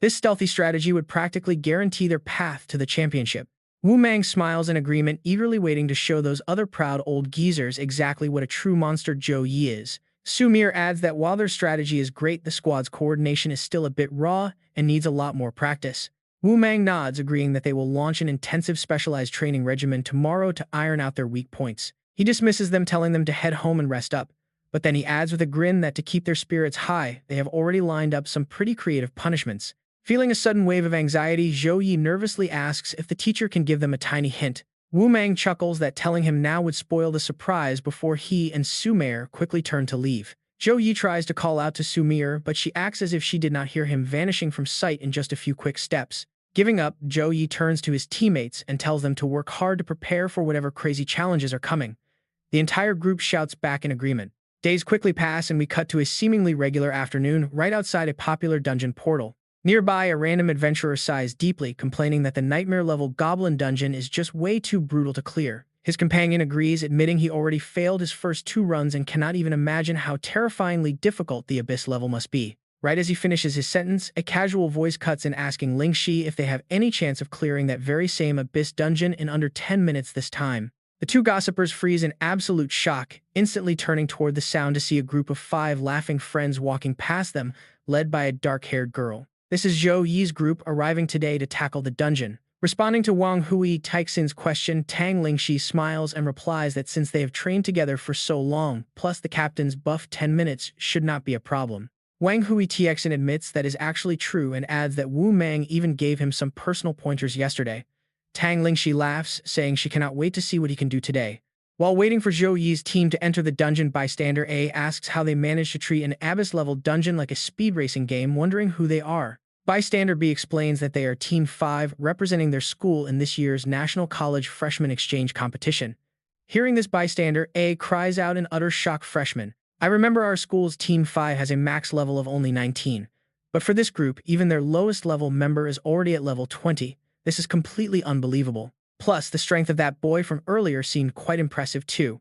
This stealthy strategy would practically guarantee their path to the championship. Wu Mang smiles in agreement, eagerly waiting to show those other proud old geezers exactly what a true monster Zhou Yi is. Sumire adds that while their strategy is great, the squad's coordination is still a bit raw and needs a lot more practice. Wu Mang nods, agreeing that they will launch an intensive specialized training regimen tomorrow to iron out their weak points. He dismisses them, telling them to head home and rest up. But then he adds with a grin that to keep their spirits high, they have already lined up some pretty creative punishments. Feeling a sudden wave of anxiety, Zhou Yi nervously asks if the teacher can give them a tiny hint. Wu Mang chuckles that telling him now would spoil the surprise before he and Sumer quickly turn to leave. Zhou Yi tries to call out to Sumer, but she acts as if she did not hear him, vanishing from sight in just a few quick steps. Giving up, Zhou Yi turns to his teammates and tells them to work hard to prepare for whatever crazy challenges are coming. The entire group shouts back in agreement. Days quickly pass and we cut to a seemingly regular afternoon right outside a popular dungeon portal. Nearby, a random adventurer sighs deeply, complaining that the nightmare-level goblin dungeon is just way too brutal to clear. His companion agrees, admitting he already failed his first 2 runs and cannot even imagine how terrifyingly difficult the abyss level must be. Right as he finishes his sentence, a casual voice cuts in asking Lingxi if they have any chance of clearing that very same abyss dungeon in under 10 minutes this time. The 2 gossipers freeze in absolute shock, instantly turning toward the sound to see a group of 5 laughing friends walking past them, led by a dark-haired girl. This is Zhou Yi's group arriving today to tackle the dungeon. Responding to Wang Hui Taixin's question, Tang Lingxi smiles and replies that since they have trained together for so long, plus the captain's buff 10 minutes, should not be a problem. Wang Hui Taixin admits that is actually true and adds that Wu Mang even gave him some personal pointers yesterday. Tang Lingxi laughs, saying she cannot wait to see what he can do today. While waiting for Zhou Yi's team to enter the dungeon, bystander A asks how they managed to treat an abyss-level dungeon like a speed racing game, wondering who they are. Bystander B explains that they are Team 5, representing their school in this year's National College Freshman Exchange Competition. Hearing this, Bystander A cries out in utter shock, "Freshman! I remember our school's Team 5 has a max level of only 19. But for this group, even their lowest level member is already at level 20. This is completely unbelievable. Plus, the strength of that boy from earlier seemed quite impressive too."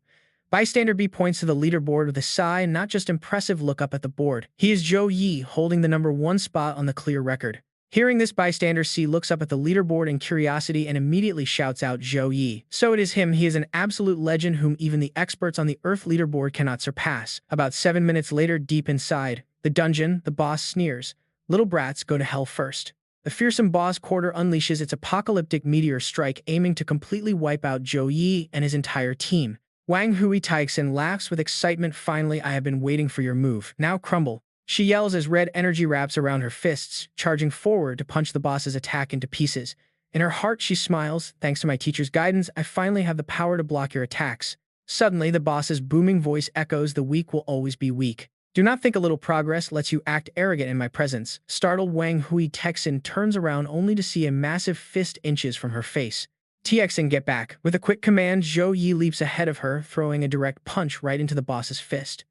Bystander B points to the leaderboard with a sigh and not just impressive look up at the board. He is Zhou Yi, holding the number 1 spot on the clear record. Hearing this, Bystander C looks up at the leaderboard in curiosity and immediately shouts out, "Zhou Yi." So it is him. He is an absolute legend whom even the experts on the Earth leaderboard cannot surpass. About 7 minutes later, deep inside the dungeon, the boss sneers, "Little brats, go to hell first." The fearsome boss quarter unleashes its apocalyptic meteor strike, aiming to completely wipe out Zhou Yi and his entire team. Wang Hui Taixin laughs with excitement. "Finally, I have been waiting for your move. Now crumble." She yells as red energy wraps around her fists, charging forward to punch the boss's attack into pieces. In her heart, she smiles, "Thanks to my teacher's guidance, I finally have the power to block your attacks." Suddenly, the boss's booming voice echoes, "The weak will always be weak. Do not think a little progress lets you act arrogant in my presence." Startled, Wang Hui Taixin turns around only to see a massive fist inches from her face. "TXN, get back." With a quick command, Zhou Yi leaps ahead of her, throwing a direct punch right into the boss's fist.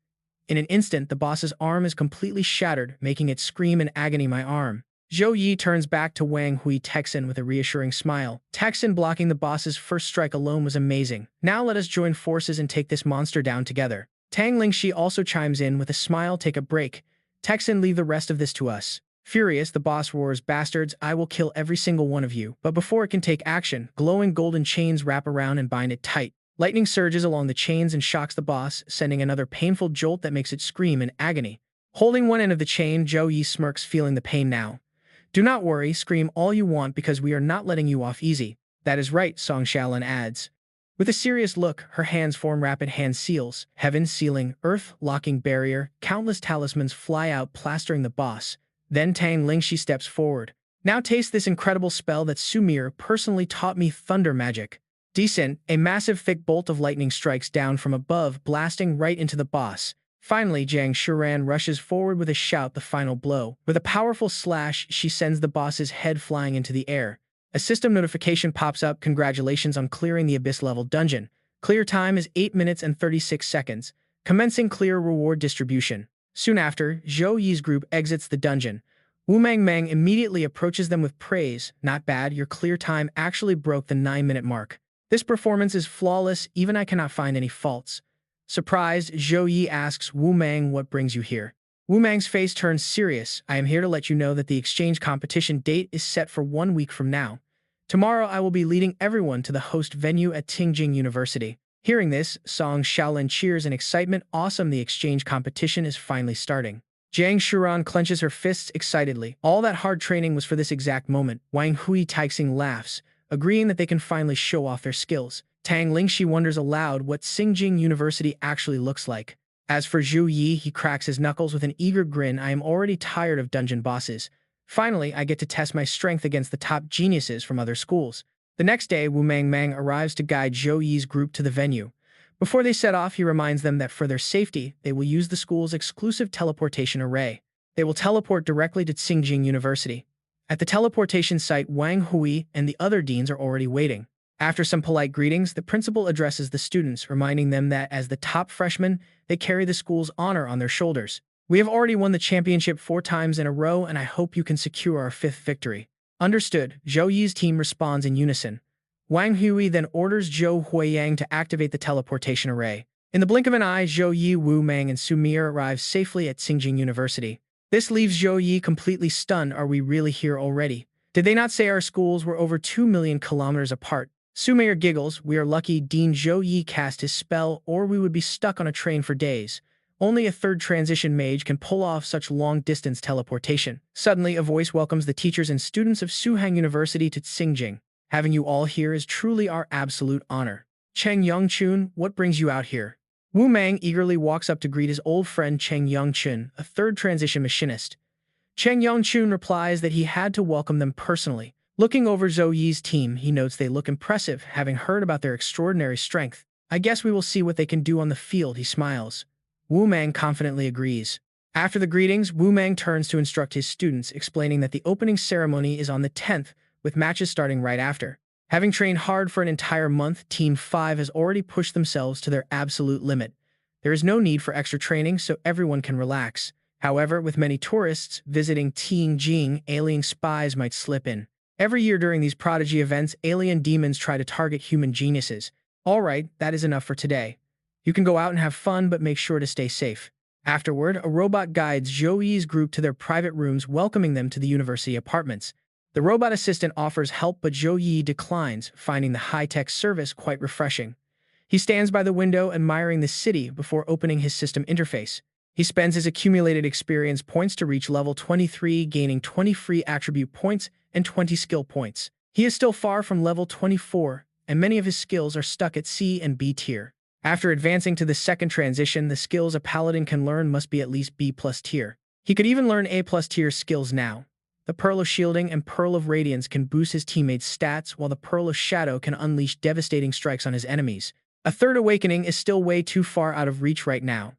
In an instant, the boss's arm is completely shattered, making it scream in agony, "My arm." Zhou Yi turns back to Wang Hui Taixin with a reassuring smile. "Taixin, blocking the boss's first strike alone was amazing. Now let us join forces and take this monster down together." Tang Lingxi also chimes in with a smile, "Take a break. Taixin, leave the rest of this to us." Furious, the boss roars, "Bastards, I will kill every single one of you." But before it can take action, glowing golden chains wrap around and bind it tight. Lightning surges along the chains and shocks the boss, sending another painful jolt that makes it scream in agony. Holding one end of the chain, Zhou Yi smirks, feeling the pain now. "Do not worry, scream all you want because we are not letting you off easy." "That is right," Song Xiaolin adds. With a serious look, her hands form rapid hand seals. Heaven, ceiling, earth, locking barrier, countless talismans fly out, plastering the boss. Then Tang Lingxi steps forward. "Now taste this incredible spell that Sumer personally taught me, thunder magic." Decent, a massive thick bolt of lightning strikes down from above, blasting right into the boss. Finally, Jiang Shuran rushes forward with a shout, the final blow. With a powerful slash, she sends the boss's head flying into the air. A system notification pops up, "Congratulations on clearing the abyss-level dungeon. Clear time is 8 minutes and 36 seconds. Commencing clear reward distribution." Soon after, Zhou Yi's group exits the dungeon. Wu Mang immediately approaches them with praise. "Not bad, your clear time actually broke the 9-minute mark. This performance is flawless, even I cannot find any faults." Surprised, Zhou Yi asks Wu Mang, "What brings you here?" Wu Mang's face turns serious. "I am here to let you know that the exchange competition date is set for 1 week from now. Tomorrow I will be leading everyone to the host venue at Tingjing University." Hearing this, Song Xiaolin cheers in excitement. "Awesome, the exchange competition is finally starting." Jiang Shuran clenches her fists excitedly. All that hard training was for this exact moment. Wang Hui Taixing laughs, agreeing that they can finally show off their skills. Tang Lingxi wonders aloud what Xinjiang University actually looks like. As for Zhou Yi, he cracks his knuckles with an eager grin. I am already tired of dungeon bosses. Finally, I get to test my strength against the top geniuses from other schools. The next day, Wu Mangmang arrives to guide Zhou Yi's group to the venue. Before they set off, he reminds them that for their safety, they will use the school's exclusive teleportation array. They will teleport directly to Xinjiang University. At the teleportation site, Wang Hui and the other deans are already waiting. After some polite greetings, the principal addresses the students, reminding them that as the top freshmen, they carry the school's honor on their shoulders. We have already won the championship 4 times in a row, and I hope you can secure our 5th victory. Understood, Zhou Yi's team responds in unison. Wang Hui then orders Zhou Huiyang to activate the teleportation array. In the blink of an eye, Zhou Yi, Wu Mang, and Su Mir arrive safely at Xinjiang University. This leaves Zhou Yi completely stunned. Are we really here already? Did they not say our schools were over 2 million kilometers apart? Su Mir giggles. We are lucky Dean Zhou Yi cast his spell, or we would be stuck on a train for days. Only a 3rd transition mage can pull off such long-distance teleportation. Suddenly, a voice welcomes the teachers and students of Suhang University to Xinjiang. Having you all here is truly our absolute honor. Cheng Yongchun, what brings you out here? Wu Mang eagerly walks up to greet his old friend Cheng Yongchun, a 3rd transition machinist. Cheng Yongchun replies that he had to welcome them personally. Looking over Zhou Yi's team, he notes they look impressive, having heard about their extraordinary strength. I guess we will see what they can do on the field, he smiles. Wu Mang confidently agrees. After the greetings, Wu Mang turns to instruct his students, explaining that the opening ceremony is on the 10th, with matches starting right after. Having trained hard for an entire month, Team 5 has already pushed themselves to their absolute limit. There is no need for extra training, so everyone can relax. However, with many tourists visiting Tianjin, alien spies might slip in. Every year during these prodigy events, alien demons try to target human geniuses. Alright, that is enough for today. You can go out and have fun, but make sure to stay safe. Afterward, a robot guides Zhou Yi's group to their private rooms, welcoming them to the university apartments. The robot assistant offers help, but Zhou Yi declines, finding the high-tech service quite refreshing. He stands by the window, admiring the city before opening his system interface. He spends his accumulated experience points to reach level 23, gaining 20 free attribute points and 20 skill points. He is still far from level 24, and many of his skills are stuck at C and B tier. After advancing to the 2nd transition, the skills a paladin can learn must be at least B+ tier. He could even learn A+ tier skills now. The Pearl of Shielding and Pearl of Radiance can boost his teammates' stats, while the Pearl of Shadow can unleash devastating strikes on his enemies. A 3rd awakening is still way too far out of reach right now.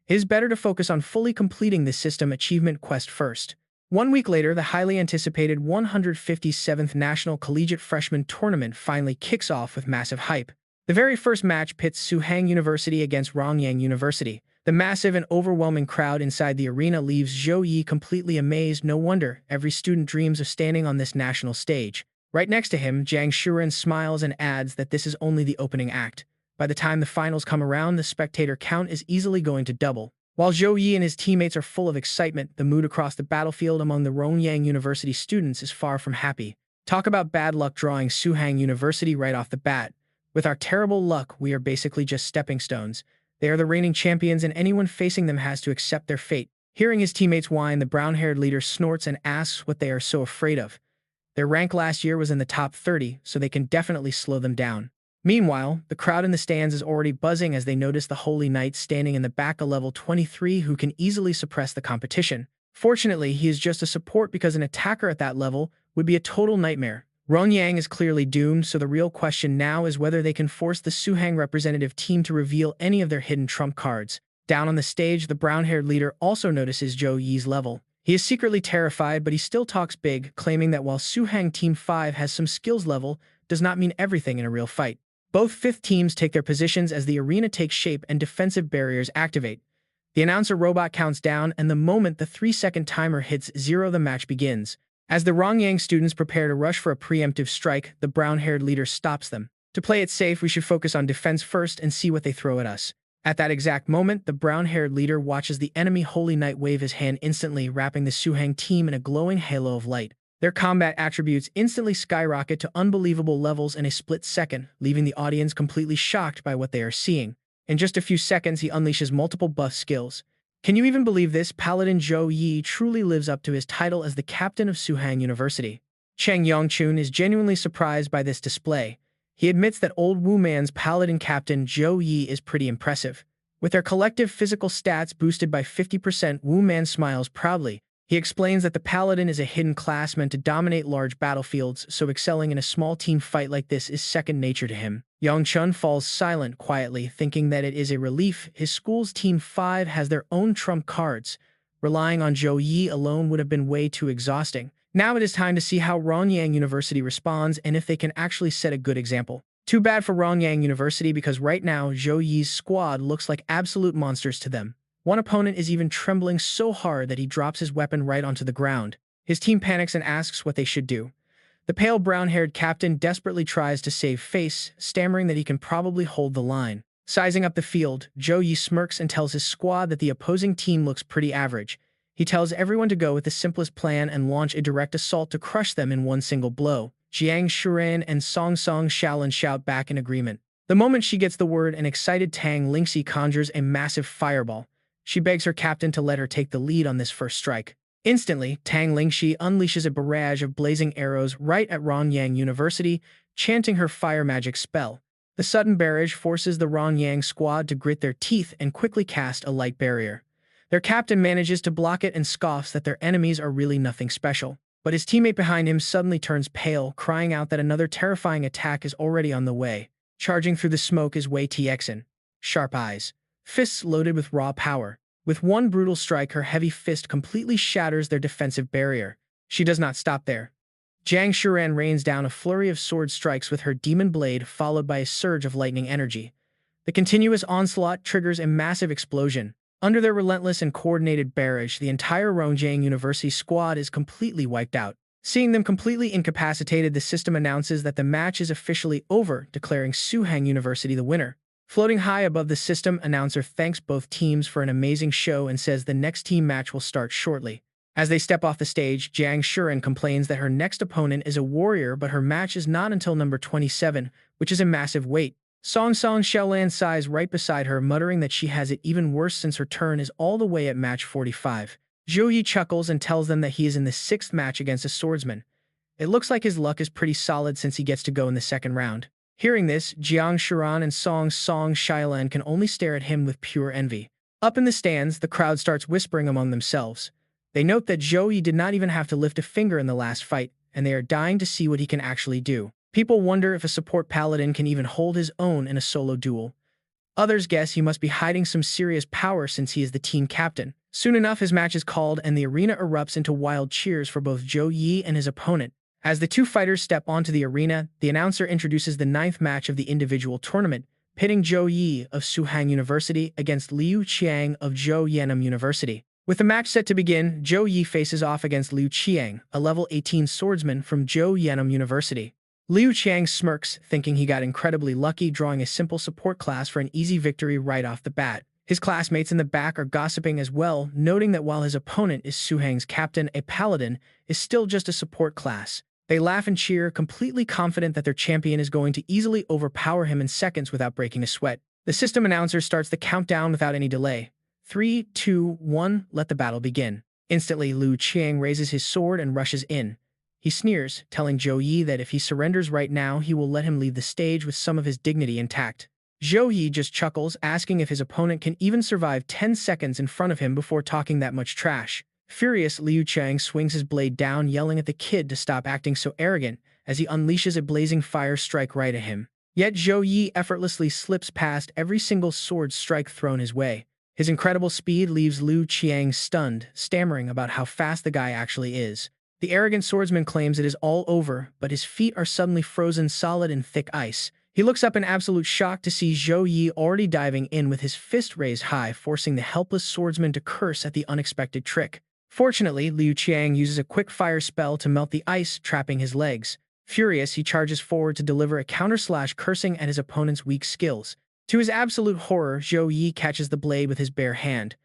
It is better to focus on fully completing this system achievement quest first. 1 week later, the highly anticipated 157th National Collegiate Freshman Tournament finally kicks off with massive hype. The very first match pits Suhang University against Rongyang University. The massive and overwhelming crowd inside the arena leaves Zhou Yi completely amazed. No wonder every student dreams of standing on this national stage. Right next to him, Jiang Shuren smiles and adds that this is only the opening act. By the time the finals come around, the spectator count is easily going to double. While Zhou Yi and his teammates are full of excitement, the mood across the battlefield among the Rongyang University students is far from happy. Talk about bad luck drawing Suhang University right off the bat. With our terrible luck, we are basically just stepping stones. They are the reigning champions, and anyone facing them has to accept their fate. Hearing his teammates whine, the brown-haired leader snorts and asks what they are so afraid of. Their rank last year was in the top 30, so they can definitely slow them down. Meanwhile, the crowd in the stands is already buzzing as they notice the Holy Knight standing in the back, a level 23 who can easily suppress the competition. Fortunately, he is just a support because an attacker at that level would be a total nightmare. Rongyang is clearly doomed, so the real question now is whether they can force the Suhang representative team to reveal any of their hidden trump cards. Down on the stage, the brown-haired leader also notices Zhou Yi's level. He is secretly terrified, but he still talks big, claiming that while Suhang Team 5 has some skills level, does not mean everything in a real fight. Both 5th teams take their positions as the arena takes shape and defensive barriers activate. The announcer robot counts down, and the moment the 3-second timer hits 0, the match begins. As the Rongyang students prepare to rush for a preemptive strike, the brown-haired leader stops them. To play it safe, we should focus on defense first and see what they throw at us. At that exact moment, the brown-haired leader watches the enemy Holy Knight wave his hand, instantly wrapping the Suhang team in a glowing halo of light. Their combat attributes instantly skyrocket to unbelievable levels in a split second, leaving the audience completely shocked by what they are seeing. In just a few seconds, he unleashes multiple buff skills. Can you even believe this? Paladin Zhou Yi truly lives up to his title as the captain of Suhang University. Cheng Yongchun is genuinely surprised by this display. He admits that old Wu Man's paladin captain Zhou Yi is pretty impressive. With their collective physical stats boosted by 50%, Wu Man smiles proudly. He explains that the paladin is a hidden class meant to dominate large battlefields, so excelling in a small team fight like this is second nature to him. Yongchun falls silent quietly, thinking that it is a relief. His school's Team 5 has their own trump cards. Relying on Zhou Yi alone would have been way too exhausting. Now it is time to see how Ronyang University responds and if they can actually set a good example. Too bad for Ronyang University because right now Zhou Yi's squad looks like absolute monsters to them. One opponent is even trembling so hard that he drops his weapon right onto the ground. His team panics and asks what they should do. The pale brown-haired captain desperately tries to save face, stammering that he can probably hold the line. Sizing up the field, Zhou Yi smirks and tells his squad that the opposing team looks pretty average. He tells everyone to go with the simplest plan and launch a direct assault to crush them in one single blow. Jiang Shuran and Song Song Shaolin shout back in agreement. The moment she gets the word, an excited Tang Lingxi conjures a massive fireball. She begs her captain to let her take the lead on this first strike. Instantly, Tang Lingxi unleashes a barrage of blazing arrows right at Ronyang University, chanting her fire magic spell. The sudden barrage forces the Ronyang squad to grit their teeth and quickly cast a light barrier. Their captain manages to block it and scoffs that their enemies are really nothing special. But his teammate behind him suddenly turns pale, crying out that another terrifying attack is already on the way. Charging through the smoke is Wei Txin. Sharp eyes. Fists loaded with raw power. With one brutal strike, her heavy fist completely shatters their defensive barrier. She does not stop there. Jiang Shuran rains down a flurry of sword strikes with her demon blade, followed by a surge of lightning energy. The continuous onslaught triggers a massive explosion. Under their relentless and coordinated barrage, the entire Ronyang University squad is completely wiped out. Seeing them completely incapacitated, the system announces that the match is officially over, declaring Suhang University the winner. Floating high above the system, announcer thanks both teams for an amazing show and says the next team match will start shortly. As they step off the stage, Jiang Shuran complains that her next opponent is a warrior, but her match is not until number 27, which is a massive weight. Song Song Shaolin sighs right beside her, muttering that she has it even worse since her turn is all the way at match 45. Zhou Yi chuckles and tells them that he is in the 6th match against a swordsman. It looks like his luck is pretty solid since he gets to go in the second round. Hearing this, Jiang Shuran and Song Song Shaolin can only stare at him with pure envy. Up in the stands, the crowd starts whispering among themselves. They note that Zhou Yi did not even have to lift a finger in the last fight, and they are dying to see what he can actually do. People wonder if a support paladin can even hold his own in a solo duel. Others guess he must be hiding some serious power since he is the team captain. Soon enough, his match is called and the arena erupts into wild cheers for both Zhou Yi and his opponent. As the two fighters step onto the arena, the announcer introduces the 9th match of the individual tournament, pitting Zhou Yi of Suhang University against Liu Qiang of Zhou Yan'an University. With the match set to begin, Zhou Yi faces off against Liu Qiang, a level 18 swordsman from Zhou Yan'an University. Liu Qiang smirks, thinking he got incredibly lucky drawing a simple support class for an easy victory right off the bat. His classmates in the back are gossiping as well, noting that while his opponent is Suhang's captain, a paladin is still just a support class. They laugh and cheer, completely confident that their champion is going to easily overpower him in seconds without breaking a sweat. The system announcer starts the countdown without any delay. 3, 2, 1, let the battle begin. Instantly, Liu Qiang raises his sword and rushes in. He sneers, telling Zhou Yi that if he surrenders right now, he will let him leave the stage with some of his dignity intact. Zhou Yi just chuckles, asking if his opponent can even survive 10 seconds in front of him before talking that much trash. Furious, Liu Qiang swings his blade down, yelling at the kid to stop acting so arrogant as he unleashes a blazing fire strike right at him. Yet Zhou Yi effortlessly slips past every single sword strike thrown his way. His incredible speed leaves Liu Qiang stunned, stammering about how fast the guy actually is. The arrogant swordsman claims it is all over, but his feet are suddenly frozen solid in thick ice. He looks up in absolute shock to see Zhou Yi already diving in with his fist raised high, forcing the helpless swordsman to curse at the unexpected trick. Fortunately, Liu Qiang uses a quick fire spell to melt the ice, trapping his legs. Furious, he charges forward to deliver a counter-slash, cursing at his opponent's weak skills. To his absolute horror, Zhou Yi catches the blade with his bare hand.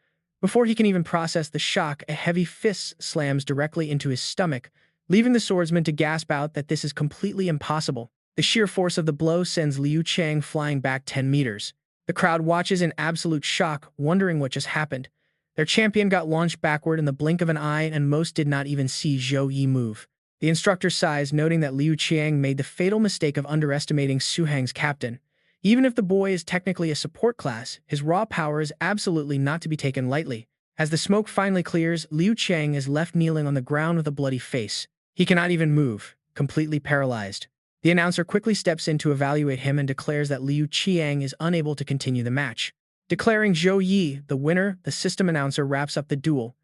Before he can even process the shock, a heavy fist slams directly into his stomach, leaving the swordsman to gasp out that this is completely impossible. The sheer force of the blow sends Liu Qiang flying back 10 meters. The crowd watches in absolute shock, wondering what just happened. Their champion got launched backward in the blink of an eye, and most did not even see Zhou Yi move. The instructor sighs, noting that Liu Qiang made the fatal mistake of underestimating Su Heng's captain. Even if the boy is technically a support class, his raw power is absolutely not to be taken lightly. As the smoke finally clears, Liu Qiang is left kneeling on the ground with a bloody face. He cannot even move, completely paralyzed. The announcer quickly steps in to evaluate him and declares that Liu Qiang is unable to continue the match. Declaring Zhou Yi the winner, the system announcer wraps up the duel.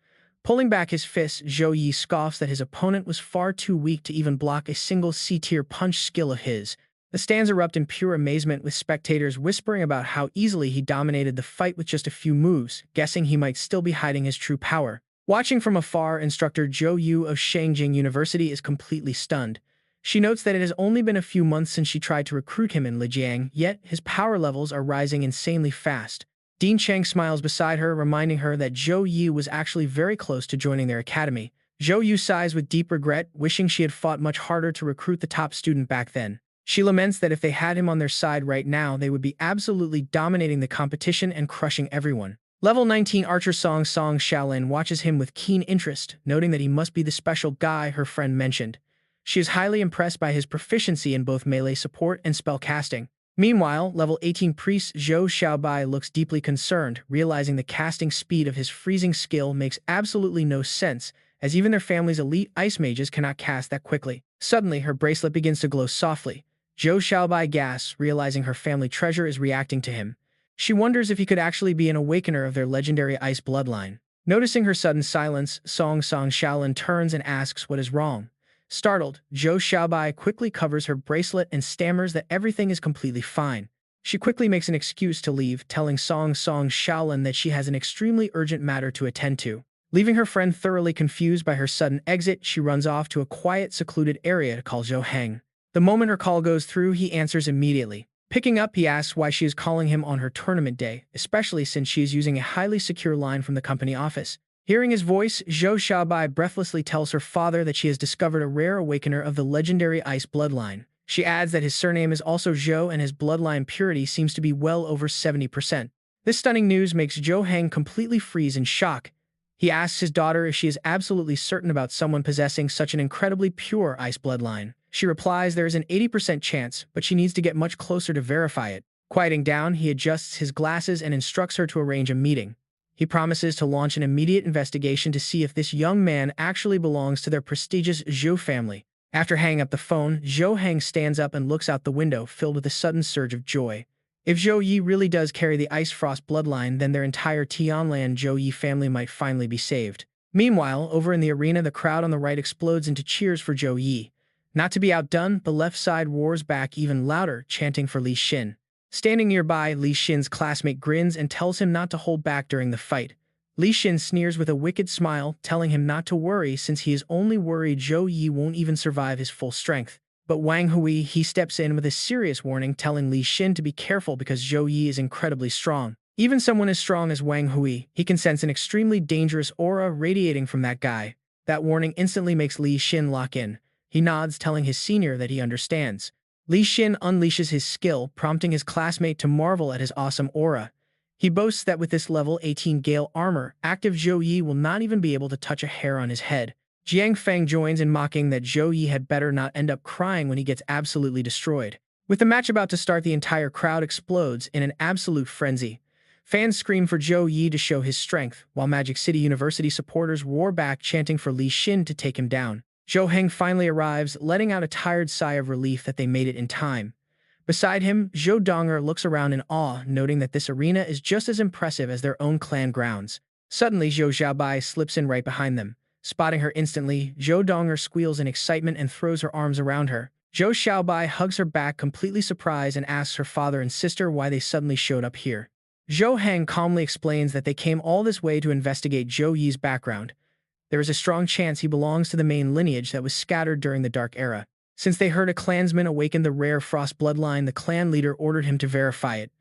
Pulling back his fist, Zhou Yi scoffs that his opponent was far too weak to even block a single C-tier punch skill of his. The stands erupt in pure amazement, with spectators whispering about how easily he dominated the fight with just a few moves, guessing he might still be hiding his true power. Watching from afar, instructor Zhou Yu of Shangjing University is completely stunned. She notes that it has only been a few months since she tried to recruit him in Lijiang, yet his power levels are rising insanely fast. Dean Cheng smiles beside her, reminding her that Zhou Yi was actually very close to joining their academy. Zhou Yu sighs with deep regret, wishing she had fought much harder to recruit the top student back then. She laments that if they had him on their side right now, they would be absolutely dominating the competition and crushing everyone. Level 19 archer Song Shaolin watches him with keen interest, noting that he must be the special guy her friend mentioned. She is highly impressed by his proficiency in both melee support and spell casting. Meanwhile, level 18 priest Zhou Xiaobai looks deeply concerned, realizing the casting speed of his freezing skill makes absolutely no sense, as even their family's elite ice mages cannot cast that quickly. Suddenly, her bracelet begins to glow softly. Zhou Xiaobai gasps, realizing her family treasure is reacting to him. She wonders if he could actually be an awakener of their legendary ice bloodline. Noticing her sudden silence, Song Shaolin turns and asks what is wrong. Startled, Zhou Xiaobai quickly covers her bracelet and stammers that everything is completely fine. She quickly makes an excuse to leave, telling Song Shaolin that she has an extremely urgent matter to attend to. Leaving her friend thoroughly confused by her sudden exit, she runs off to a quiet, secluded area to call Zhou Heng. The moment her call goes through, he answers immediately. Picking up, he asks why she is calling him on her tournament day, especially since she is using a highly secure line from the company office. Hearing his voice, Zhou Xiaobai breathlessly tells her father that she has discovered a rare awakener of the legendary ice bloodline. She adds that his surname is also Zhou and his bloodline purity seems to be well over 70%. This stunning news makes Zhou Heng completely freeze in shock. He asks his daughter if she is absolutely certain about someone possessing such an incredibly pure ice bloodline. She replies there is an 80% chance, but she needs to get much closer to verify it. Quieting down, he adjusts his glasses and instructs her to arrange a meeting. He promises to launch an immediate investigation to see if this young man actually belongs to their prestigious Zhou family. After hanging up the phone, Zhou Heng stands up and looks out the window, filled with a sudden surge of joy. If Zhou Yi really does carry the Ice Frost bloodline, then their entire Tianlan Zhou Yi family might finally be saved. Meanwhile, over in the arena, the crowd on the right explodes into cheers for Zhou Yi. Not to be outdone, the left side roars back even louder, chanting for Li Xin. Standing nearby, Li Xin's classmate grins and tells him not to hold back during the fight. Li Xin sneers with a wicked smile, telling him not to worry since he is only worried Zhou Yi won't even survive his full strength. But Wang Hui, he steps in with a serious warning, telling Li Xin to be careful because Zhou Yi is incredibly strong. Even someone as strong as Wang Hui, he can sense an extremely dangerous aura radiating from that guy. That warning instantly makes Li Xin lock in. He nods, telling his senior that he understands. Li Xin unleashes his skill, prompting his classmate to marvel at his awesome aura. He boasts that with this level 18 Gale armor, active Zhou Yi will not even be able to touch a hair on his head. Jiang Feng joins in mocking that Zhou Yi had better not end up crying when he gets absolutely destroyed. With the match about to start, the entire crowd explodes in an absolute frenzy. Fans scream for Zhou Yi to show his strength, while Magic City University supporters roar back, chanting for Li Xin to take him down. Zhou Heng finally arrives, letting out a tired sigh of relief that they made it in time. Beside him, Zhou Donger looks around in awe, noting that this arena is just as impressive as their own clan grounds. Suddenly, Zhou Xiaobai slips in right behind them. Spotting her instantly, Zhou Donger squeals in excitement and throws her arms around her. Zhou Xiaobai hugs her back, completely surprised, and asks her father and sister why they suddenly showed up here. Zhou Heng calmly explains that they came all this way to investigate Zhou Yi's background. There is a strong chance he belongs to the main lineage that was scattered during the Dark Era. Since they heard a clansman awakened the rare Frost bloodline, the clan leader ordered him to verify it.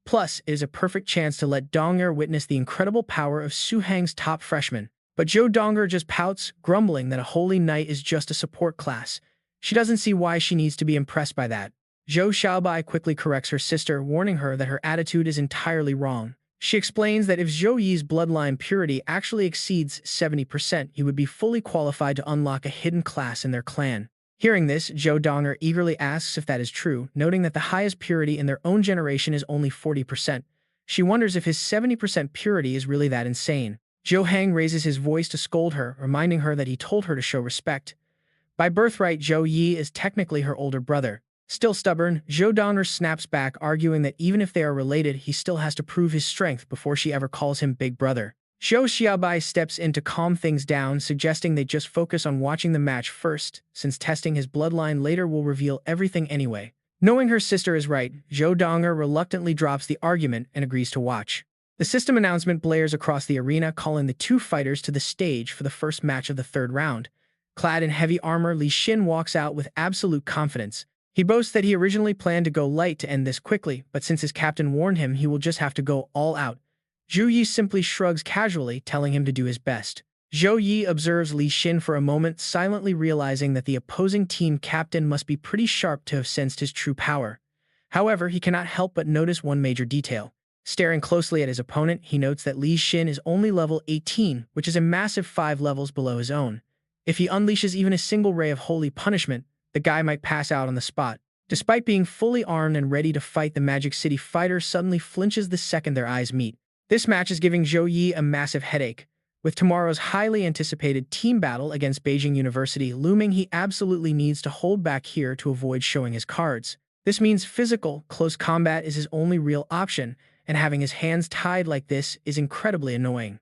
Plus, it is a perfect chance to let Donger witness the incredible power of Su Heng's top freshman. But Zhou Donger just pouts, grumbling that a holy knight is just a support class. She doesn't see why she needs to be impressed by that. Zhou Xiaobai quickly corrects her sister, warning her that her attitude is entirely wrong. She explains that if Zhou Yi's bloodline purity actually exceeds 70%, he would be fully qualified to unlock a hidden class in their clan. Hearing this, Zhou Donger eagerly asks if that is true, noting that the highest purity in their own generation is only 40%. She wonders if his 70% purity is really that insane. Zhou Heng raises his voice to scold her, reminding her that he told her to show respect. By birthright, Zhou Yi is technically her older brother. Still stubborn, Zhou Donger snaps back, arguing that even if they are related, he still has to prove his strength before she ever calls him big brother. Zhou Xiaobai steps in to calm things down, suggesting they just focus on watching the match first, since testing his bloodline later will reveal everything anyway. Knowing her sister is right, Zhou Donger reluctantly drops the argument and agrees to watch. The system announcement blares across the arena, calling the two fighters to the stage for the first match of the third round. Clad in heavy armor, Li Xin walks out with absolute confidence. He boasts that he originally planned to go light to end this quickly, but since his captain warned him, he will just have to go all out. Zhou Yi simply shrugs casually, telling him to do his best. Zhou Yi observes Li Xin for a moment, silently realizing that the opposing team captain must be pretty sharp to have sensed his true power. However, he cannot help but notice one major detail. Staring closely at his opponent, he notes that Li Xin is only level 18, which is a massive 5 levels below his own. If he unleashes even a single ray of holy punishment, the guy might pass out on the spot. Despite being fully armed and ready to fight, the Magic City fighter suddenly flinches the second their eyes meet. This match is giving Zhou Yi a massive headache. With tomorrow's highly anticipated team battle against Beijing University looming, he absolutely needs to hold back here to avoid showing his cards. This means physical, close combat is his only real option, and having his hands tied like this is incredibly annoying.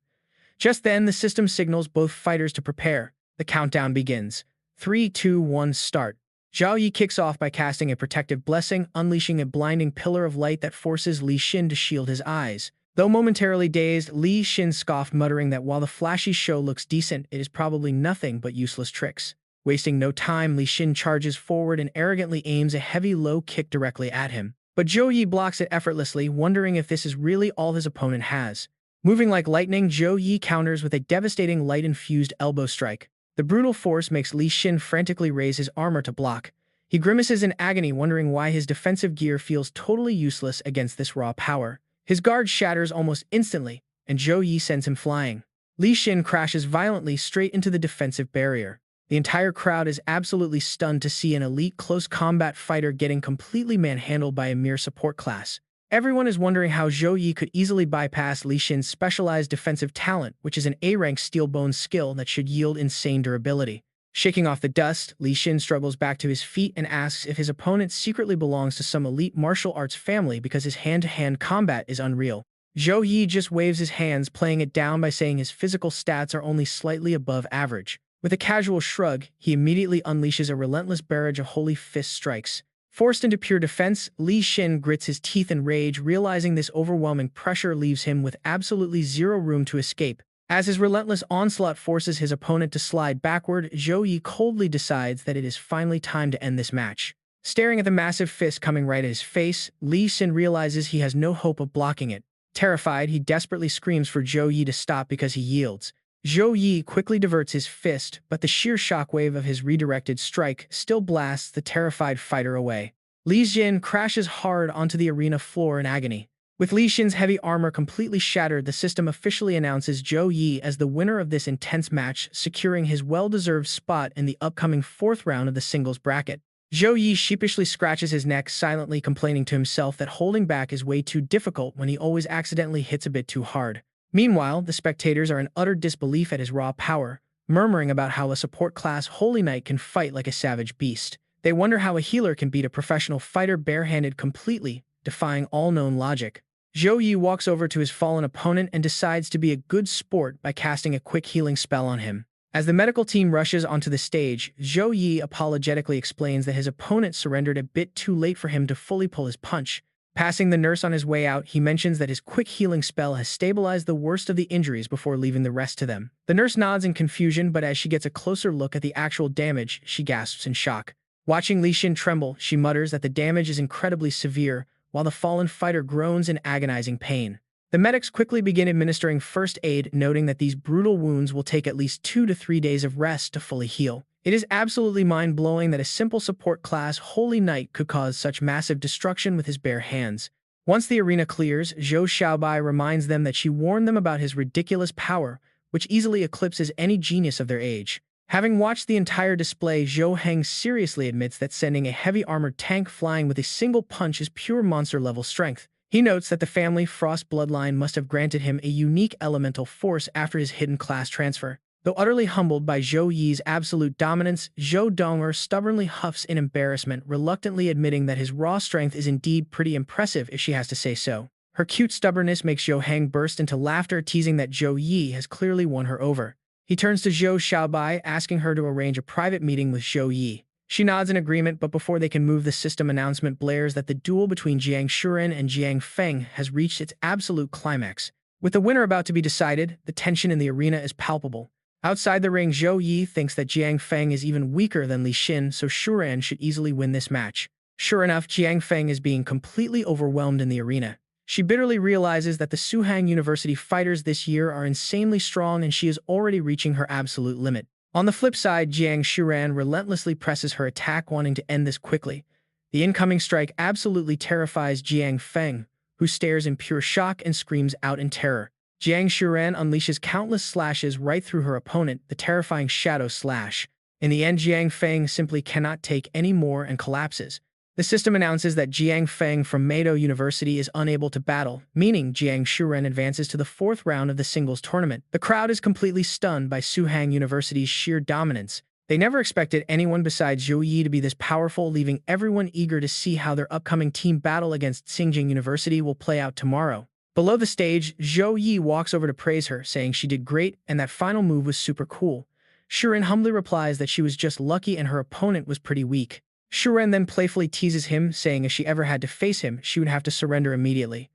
Just then, the system signals both fighters to prepare. The countdown begins. 3, 2, 1, start. Zhou Yi kicks off by casting a protective blessing, unleashing a blinding pillar of light that forces Li Xin to shield his eyes. Though momentarily dazed, Li Xin scoffed, muttering that while the flashy show looks decent, it is probably nothing but useless tricks. Wasting no time, Li Xin charges forward and arrogantly aims a heavy low kick directly at him. But Zhou Yi blocks it effortlessly, wondering if this is really all his opponent has. Moving like lightning, Zhou Yi counters with a devastating light-infused elbow strike. The brutal force makes Li Xin frantically raise his armor to block. He grimaces in agony, wondering why his defensive gear feels totally useless against this raw power. His guard shatters almost instantly, and Zhou Yi sends him flying. Li Xin crashes violently straight into the defensive barrier. The entire crowd is absolutely stunned to see an elite close combat fighter getting completely manhandled by a mere support class. Everyone is wondering how Zhou Yi could easily bypass Li Xin's specialized defensive talent, which is an A-rank steel bone skill that should yield insane durability. Shaking off the dust, Li Xin struggles back to his feet and asks if his opponent secretly belongs to some elite martial arts family because his hand-to-hand combat is unreal. Zhou Yi just waves his hands, playing it down by saying his physical stats are only slightly above average. With a casual shrug, he immediately unleashes a relentless barrage of holy fist strikes. Forced into pure defense, Li Xin grits his teeth in rage, realizing this overwhelming pressure leaves him with absolutely zero room to escape. As his relentless onslaught forces his opponent to slide backward, Zhou Yi coldly decides that it is finally time to end this match. Staring at the massive fist coming right at his face, Li Xin realizes he has no hope of blocking it. Terrified, he desperately screams for Zhou Yi to stop because he yields. Zhou Yi quickly diverts his fist, but the sheer shockwave of his redirected strike still blasts the terrified fighter away. Li Xin crashes hard onto the arena floor in agony. With Li Xin's heavy armor completely shattered, the system officially announces Zhou Yi as the winner of this intense match, securing his well-deserved spot in the upcoming fourth round of the singles bracket. Zhou Yi sheepishly scratches his neck, silently complaining to himself that holding back is way too difficult when he always accidentally hits a bit too hard. Meanwhile, the spectators are in utter disbelief at his raw power, murmuring about how a support-class Holy Knight can fight like a savage beast. They wonder how a healer can beat a professional fighter barehanded completely, defying all known logic. Zhou Yi walks over to his fallen opponent and decides to be a good sport by casting a quick healing spell on him. As the medical team rushes onto the stage, Zhou Yi apologetically explains that his opponent surrendered a bit too late for him to fully pull his punch. Passing the nurse on his way out, he mentions that his quick healing spell has stabilized the worst of the injuries before leaving the rest to them. The nurse nods in confusion, but as she gets a closer look at the actual damage, she gasps in shock. Watching Li Xin tremble, she mutters that the damage is incredibly severe, while the fallen fighter groans in agonizing pain. The medics quickly begin administering first aid, noting that these brutal wounds will take at least 2 to 3 days of rest to fully heal. It is absolutely mind-blowing that a simple support class Holy Knight could cause such massive destruction with his bare hands. Once the arena clears, Zhou Xiaobai reminds them that she warned them about his ridiculous power, which easily eclipses any genius of their age. Having watched the entire display, Zhou Heng seriously admits that sending a heavy armored tank flying with a single punch is pure monster-level strength. He notes that the family Frost bloodline must have granted him a unique elemental force after his hidden class transfer. Though utterly humbled by Zhou Yi's absolute dominance, Zhou Donger stubbornly huffs in embarrassment, reluctantly admitting that his raw strength is indeed pretty impressive if she has to say so. Her cute stubbornness makes Zhou Heng burst into laughter, teasing that Zhou Yi has clearly won her over. He turns to Zhou Xiaobai, asking her to arrange a private meeting with Zhou Yi. She nods in agreement, but before they can move, the system announcement blares that the duel between Jiang Shuren and Jiang Feng has reached its absolute climax. With the winner about to be decided, the tension in the arena is palpable. Outside the ring, Zhou Yi thinks that Jiang Feng is even weaker than Li Xin, so Shuren should easily win this match. Sure enough, Jiang Feng is being completely overwhelmed in the arena. She bitterly realizes that the Suhang University fighters this year are insanely strong and she is already reaching her absolute limit. On the flip side, Jiang Shuren relentlessly presses her attack, wanting to end this quickly. The incoming strike absolutely terrifies Jiang Feng, who stares in pure shock and screams out in terror. Jiang Shuren unleashes countless slashes right through her opponent, the terrifying Shadow Slash. In the end, Jiang Feng simply cannot take any more and collapses. The system announces that Jiang Feng from Meido University is unable to battle, meaning Jiang Shuren advances to the fourth round of the singles tournament. The crowd is completely stunned by Suhang University's sheer dominance. They never expected anyone besides Zhou Yi to be this powerful, leaving everyone eager to see how their upcoming team battle against Xinjiang University will play out tomorrow. Below the stage, Zhou Yi walks over to praise her, saying she did great and that final move was super cool. Shuren humbly replies that she was just lucky and her opponent was pretty weak. Shuren then playfully teases him, saying if she ever had to face him, she would have to surrender immediately.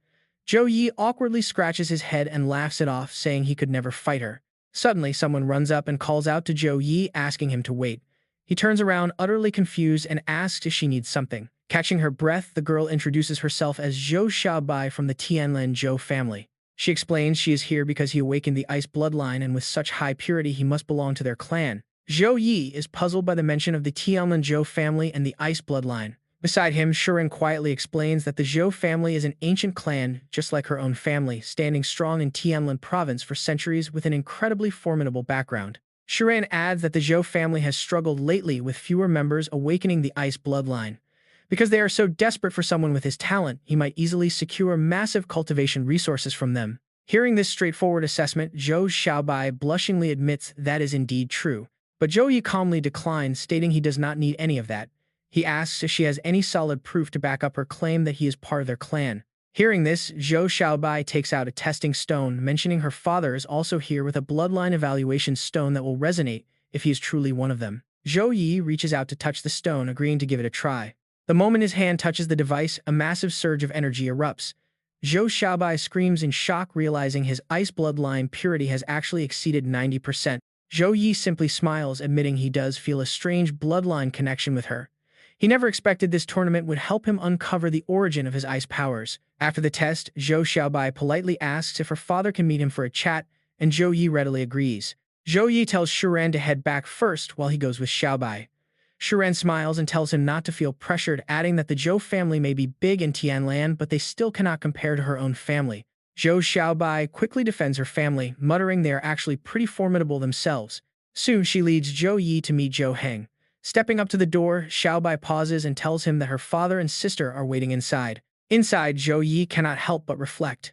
Zhou Yi awkwardly scratches his head and laughs it off, saying he could never fight her. Suddenly, someone runs up and calls out to Zhou Yi, asking him to wait. He turns around, utterly confused, and asks if she needs something. Catching her breath, the girl introduces herself as Zhou Xiaobai from the Tianlin Zhou family. She explains she is here because he awakened the ice bloodline and with such high purity he must belong to their clan. Zhou Yi is puzzled by the mention of the Tianlin Zhou family and the ice bloodline. Beside him, Shuren quietly explains that the Zhou family is an ancient clan, just like her own family, standing strong in Tianlin province for centuries with an incredibly formidable background. Shuren adds that the Zhou family has struggled lately with fewer members awakening the ice bloodline. Because they are so desperate for someone with his talent, he might easily secure massive cultivation resources from them. Hearing this straightforward assessment, Zhou Xiaobai blushingly admits that is indeed true. But Zhou Yi calmly declines, stating he does not need any of that. He asks if she has any solid proof to back up her claim that he is part of their clan. Hearing this, Zhou Xiaobai takes out a testing stone, mentioning her father is also here with a bloodline evaluation stone that will resonate if he is truly one of them. Zhou Yi reaches out to touch the stone, agreeing to give it a try. The moment his hand touches the device, a massive surge of energy erupts. Zhou Xiaobai screams in shock, realizing his ice bloodline purity has actually exceeded 90%. Zhou Yi simply smiles, admitting he does feel a strange bloodline connection with her. He never expected this tournament would help him uncover the origin of his ice powers. After the test, Zhou Xiaobai politely asks if her father can meet him for a chat, and Zhou Yi readily agrees. Zhou Yi tells Shuren to head back first while he goes with Xiaobai. Shuren smiles and tells him not to feel pressured, adding that the Zhou family may be big in Tianlan, but they still cannot compare to her own family. Zhou Xiaobai quickly defends her family, muttering they are actually pretty formidable themselves. Soon she leads Zhou Yi to meet Zhou Heng. Stepping up to the door, Xiaobai pauses and tells him that her father and sister are waiting inside. Inside, Zhou Yi cannot help but reflect.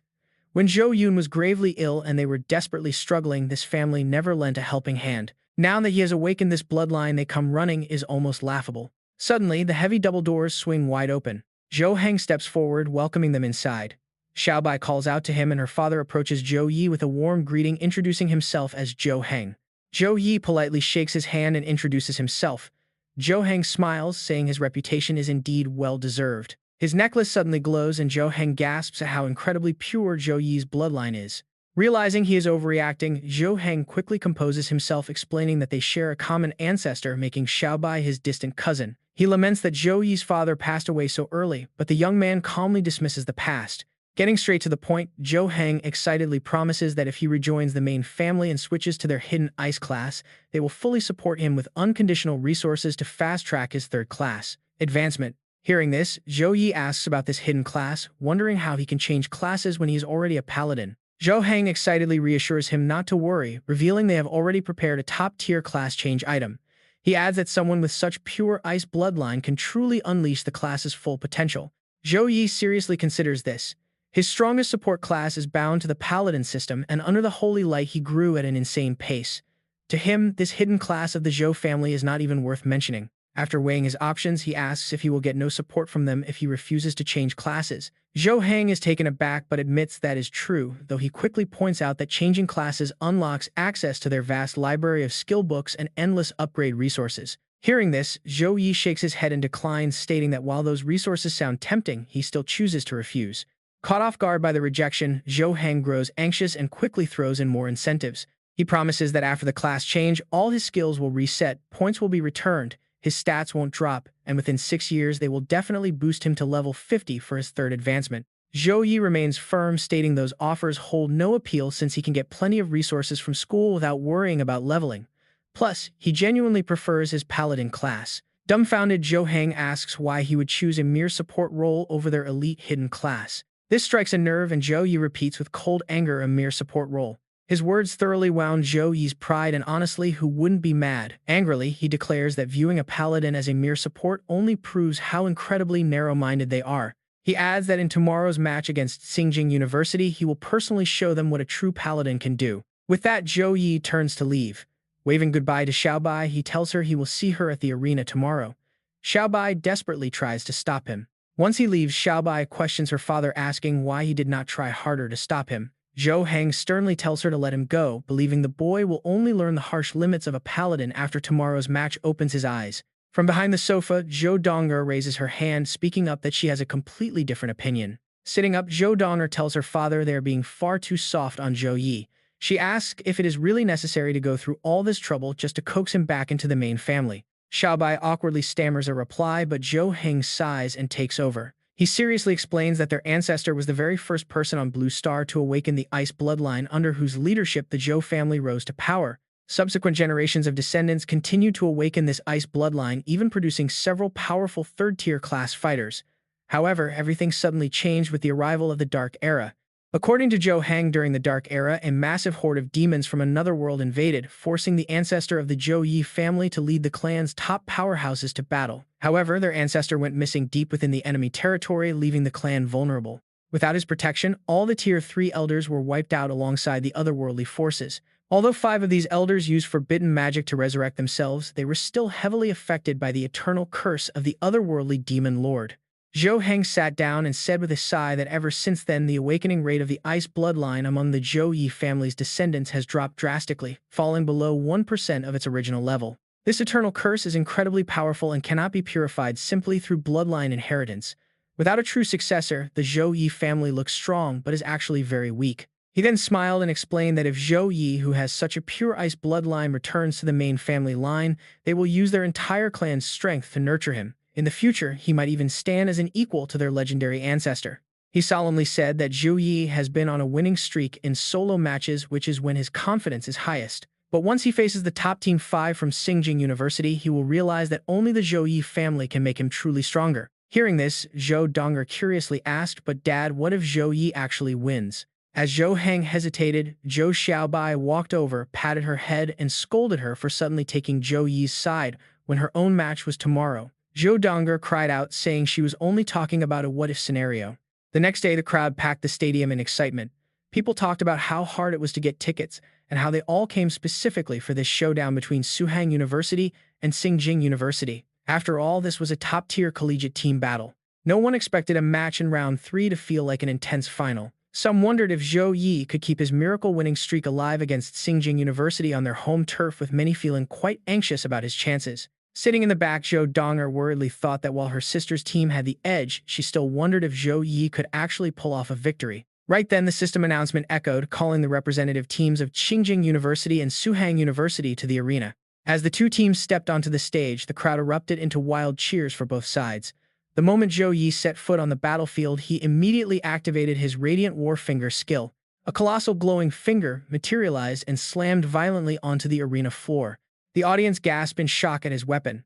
When Zhou Yun was gravely ill and they were desperately struggling, this family never lent a helping hand. Now that he has awakened this bloodline, they come running is almost laughable. Suddenly, the heavy double doors swing wide open. Zhou Heng steps forward, welcoming them inside. Xiaobai calls out to him and her father approaches Zhou Yi with a warm greeting, introducing himself as Zhou Heng. Zhou Yi politely shakes his hand and introduces himself. Zhou Heng smiles, saying his reputation is indeed well-deserved. His necklace suddenly glows and Zhou Heng gasps at how incredibly pure Zhou Yi's bloodline is. Realizing he is overreacting, Zhou Heng quickly composes himself, explaining that they share a common ancestor, making Xiaobai his distant cousin. He laments that Zhou Yi's father passed away so early, but the young man calmly dismisses the past. Getting straight to the point, Zhou Heng excitedly promises that if he rejoins the main family and switches to their hidden ice class, they will fully support him with unconditional resources to fast-track his third class advancement. Hearing this, Zhou Yi asks about this hidden class, wondering how he can change classes when he is already a paladin. Zhou Heng excitedly reassures him not to worry, revealing they have already prepared a top-tier class change item. He adds that someone with such pure ice bloodline can truly unleash the class's full potential. Zhou Yi seriously considers this. His strongest support class is bound to the paladin system, and under the holy light he grew at an insane pace. To him, this hidden class of the Zhou family is not even worth mentioning. After weighing his options, he asks if he will get no support from them if he refuses to change classes. Zhou Heng is taken aback but admits that is true, though he quickly points out that changing classes unlocks access to their vast library of skill books and endless upgrade resources. Hearing this, Zhou Yi shakes his head and declines, stating that while those resources sound tempting, he still chooses to refuse. Caught off guard by the rejection, Zhou Heng grows anxious and quickly throws in more incentives. He promises that after the class change, all his skills will reset, points will be returned, his stats won't drop, and within 6 years they will definitely boost him to level 50 for his third advancement. Zhou Yi remains firm, stating those offers hold no appeal since he can get plenty of resources from school without worrying about leveling. Plus, he genuinely prefers his paladin class. Dumbfounded, Zhou Heng asks why he would choose a mere support role over their elite hidden class. This strikes a nerve, and Zhou Yi repeats with cold anger, a mere support role. His words thoroughly wound Zhou Yi's pride, and honestly, who wouldn't be mad? Angrily, he declares that viewing a paladin as a mere support only proves how incredibly narrow-minded they are. He adds that in tomorrow's match against Xinjiang University, he will personally show them what a true paladin can do. With that, Zhou Yi turns to leave. Waving goodbye to Xiaobai, he tells her he will see her at the arena tomorrow. Xiaobai desperately tries to stop him. Once he leaves, Xiaobai questions her father, asking why he did not try harder to stop him. Zhou Heng sternly tells her to let him go, believing the boy will only learn the harsh limits of a paladin after tomorrow's match opens his eyes. From behind the sofa, Zhou Donger raises her hand, speaking up that she has a completely different opinion. Sitting up, Zhou Donger tells her father they are being far too soft on Zhou Yi. She asks if it is really necessary to go through all this trouble just to coax him back into the main family. Xiaobai awkwardly stammers a reply, but Zhou Heng sighs and takes over. He seriously explains that their ancestor was the very first person on Blue Star to awaken the ice bloodline, under whose leadership the Zhou family rose to power. Subsequent generations of descendants continued to awaken this ice bloodline, even producing several powerful third-tier class fighters. However, everything suddenly changed with the arrival of the Dark Era. According to Zhou Heng, during the Dark Era, a massive horde of demons from another world invaded, forcing the ancestor of the Zhou Yi family to lead the clan's top powerhouses to battle. However, their ancestor went missing deep within the enemy territory, leaving the clan vulnerable. Without his protection, all the Tier 3 elders were wiped out alongside the otherworldly forces. Although 5 of these elders used forbidden magic to resurrect themselves, they were still heavily affected by the eternal curse of the otherworldly demon lord. Zhou Heng sat down and said with a sigh that ever since then the awakening rate of the ice bloodline among the Zhou Yi family's descendants has dropped drastically, falling below 1% of its original level. This eternal curse is incredibly powerful and cannot be purified simply through bloodline inheritance. Without a true successor, the Zhou Yi family looks strong but is actually very weak. He then smiled and explained that if Zhou Yi, who has such a pure ice bloodline, returns to the main family line, they will use their entire clan's strength to nurture him. In the future, he might even stand as an equal to their legendary ancestor. He solemnly said that Zhou Yi has been on a winning streak in solo matches, which is when his confidence is highest. But once he faces the top Team 5 from Xinjiang University, he will realize that only the Zhou Yi family can make him truly stronger. Hearing this, Zhou Donger curiously asked, "But Dad, what if Zhou Yi actually wins?" As Zhou Heng hesitated, Zhou Xiaobai walked over, patted her head, and scolded her for suddenly taking Zhou Yi's side when her own match was tomorrow. Zhou Donger cried out, saying she was only talking about a what-if scenario. The next day, the crowd packed the stadium in excitement. People talked about how hard it was to get tickets, and how they all came specifically for this showdown between Suhang University and Xinjiang University. After all, this was a top-tier collegiate team battle. No one expected a match in round 3 to feel like an intense final. Some wondered if Zhou Yi could keep his miracle-winning streak alive against Xinjiang University on their home turf, with many feeling quite anxious about his chances. Sitting in the back, Zhou Donger worriedly thought that while her sister's team had the edge, she still wondered if Zhou Yi could actually pull off a victory. Right then, the system announcement echoed, calling the representative teams of Xinjiang University and Suhang University to the arena. As the two teams stepped onto the stage, the crowd erupted into wild cheers for both sides. The moment Zhou Yi set foot on the battlefield, he immediately activated his Radiant War Finger skill. A colossal glowing finger materialized and slammed violently onto the arena floor. The audience gasped in shock at his weapon.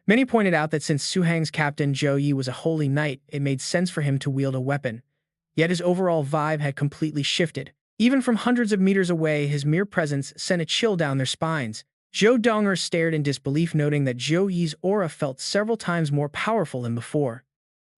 Many pointed out that since Su Hang's captain Zhou Yi was a holy knight, it made sense for him to wield a weapon. Yet his overall vibe had completely shifted. Even from hundreds of meters away, his mere presence sent a chill down their spines. Zhou Donger stared in disbelief, noting that Zhou Yi's aura felt several times more powerful than before.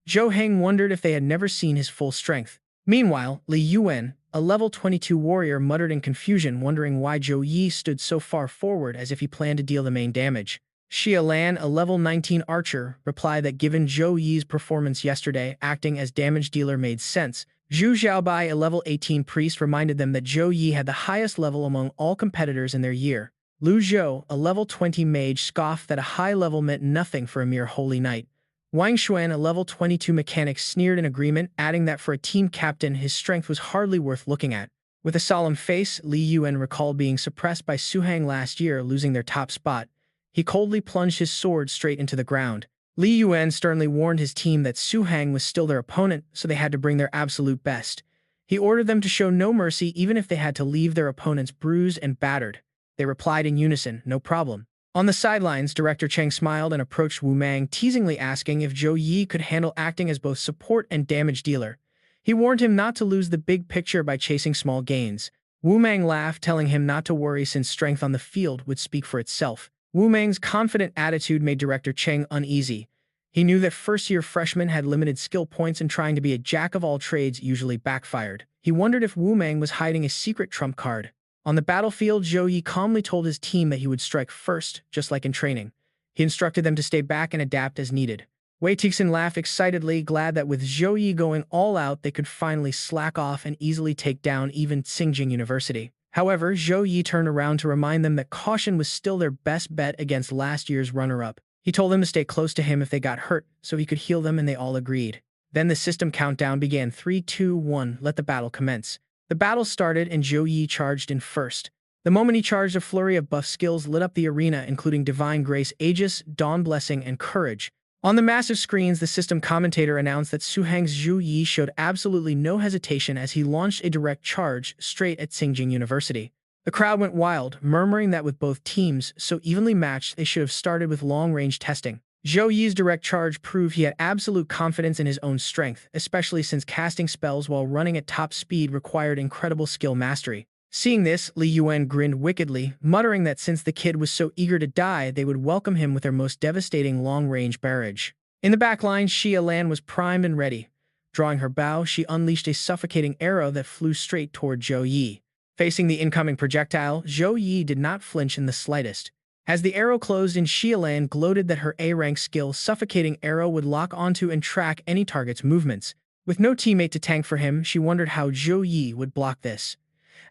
Zhou Heng wondered if they had never seen his full strength. Meanwhile, Li Yuan, a level 22 warrior, muttered in confusion, wondering why Zhou Yi stood so far forward as if he planned to deal the main damage. Xia Lan, a level 19 archer, replied that given Zhou Yi's performance yesterday, acting as damage dealer made sense. Zhu Xiaobai, a level 18 priest, reminded them that Zhou Yi had the highest level among all competitors in their year. Lu Zhou, a level 20 mage, scoffed that a high level meant nothing for a mere holy knight. Wang Xuan, a level 22 mechanic, sneered in agreement, adding that for a team captain his strength was hardly worth looking at. With a solemn face, Li Yuan recalled being suppressed by Su Hang last year, losing their top spot. He coldly plunged his sword straight into the ground. Li Yuan sternly warned his team that Su Hang was still their opponent, so they had to bring their absolute best. He ordered them to show no mercy even if they had to leave their opponents bruised and battered. They replied in unison, "No problem." On the sidelines, Director Cheng smiled and approached Wu Mang, teasingly asking if Zhou Yi could handle acting as both support and damage dealer. He warned him not to lose the big picture by chasing small gains. Wu Mang laughed, telling him not to worry since strength on the field would speak for itself. Wu Mang's confident attitude made Director Cheng uneasy. He knew that first-year freshmen had limited skill points and trying to be a jack-of-all-trades usually backfired. He wondered if Wu Mang was hiding a secret trump card. On the battlefield, Zhou Yi calmly told his team that he would strike first, just like in training. He instructed them to stay back and adapt as needed. Wei Tixin laughed excitedly, glad that with Zhou Yi going all out, they could finally slack off and easily take down even Tsingjing University. However, Zhou Yi turned around to remind them that caution was still their best bet against last year's runner-up. He told them to stay close to him if they got hurt, so he could heal them, and they all agreed. Then the system countdown began. 3, 2, 1, let the battle commence. The battle started and Zhou Yi charged in first. The moment he charged, a flurry of buff skills lit up the arena, including Divine Grace, Aegis, Dawn Blessing, and Courage. On the massive screens, the system commentator announced that Su Hang's Zhou Yi showed absolutely no hesitation as he launched a direct charge straight at Tsingjing University. The crowd went wild, murmuring that with both teams so evenly matched, they should have started with long-range testing. Zhou Yi's direct charge proved he had absolute confidence in his own strength, especially since casting spells while running at top speed required incredible skill mastery. Seeing this, Li Yuan grinned wickedly, muttering that since the kid was so eager to die, they would welcome him with their most devastating long-range barrage. In the backline, Xia Lan was primed and ready. Drawing her bow, she unleashed a suffocating arrow that flew straight toward Zhou Yi. Facing the incoming projectile, Zhou Yi did not flinch in the slightest. As the arrow closed in, Xia Lan gloated that her A-rank skill suffocating arrow would lock onto and track any target's movements. With no teammate to tank for him, she wondered how Zhou Yi would block this.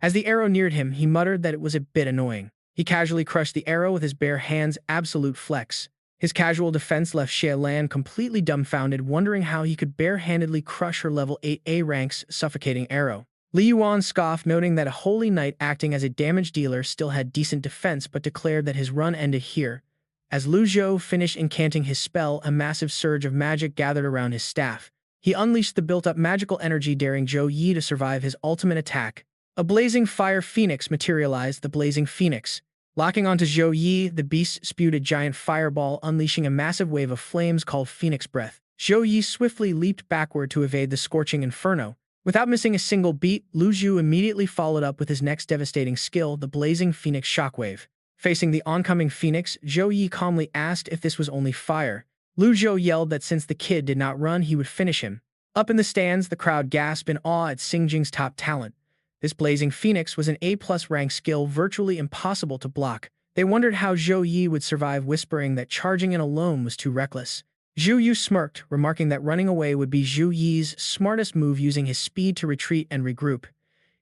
As the arrow neared him, he muttered that it was a bit annoying. He casually crushed the arrow with his bare hands, absolute flex. His casual defense left Xia Lan completely dumbfounded, wondering how he could bare-handedly crush her level 8 A-rank's suffocating arrow. Li Yuan scoffed, noting that a holy knight acting as a damage dealer still had decent defense, but declared that his run ended here. As Lu Zhou finished incanting his spell, a massive surge of magic gathered around his staff. He unleashed the built-up magical energy, daring Zhou Yi to survive his ultimate attack. A blazing fire phoenix materialized. The blazing phoenix. Locking onto Zhou Yi, the beast spewed a giant fireball, unleashing a massive wave of flames called Phoenix Breath. Zhou Yi swiftly leaped backward to evade the scorching inferno. Without missing a single beat, Lu Zhou immediately followed up with his next devastating skill, the blazing Phoenix Shockwave. Facing the oncoming Phoenix, Zhou Yi calmly asked if this was only fire. Lu Zhou yelled that since the kid did not run, he would finish him. Up in the stands, the crowd gasped in awe at Xingjing's top talent. This blazing Phoenix was an A+ rank skill virtually impossible to block. They wondered how Zhou Yi would survive, whispering that charging in alone was too reckless. Zhu Yu smirked, remarking that running away would be Zhou Yi's smartest move, using his speed to retreat and regroup.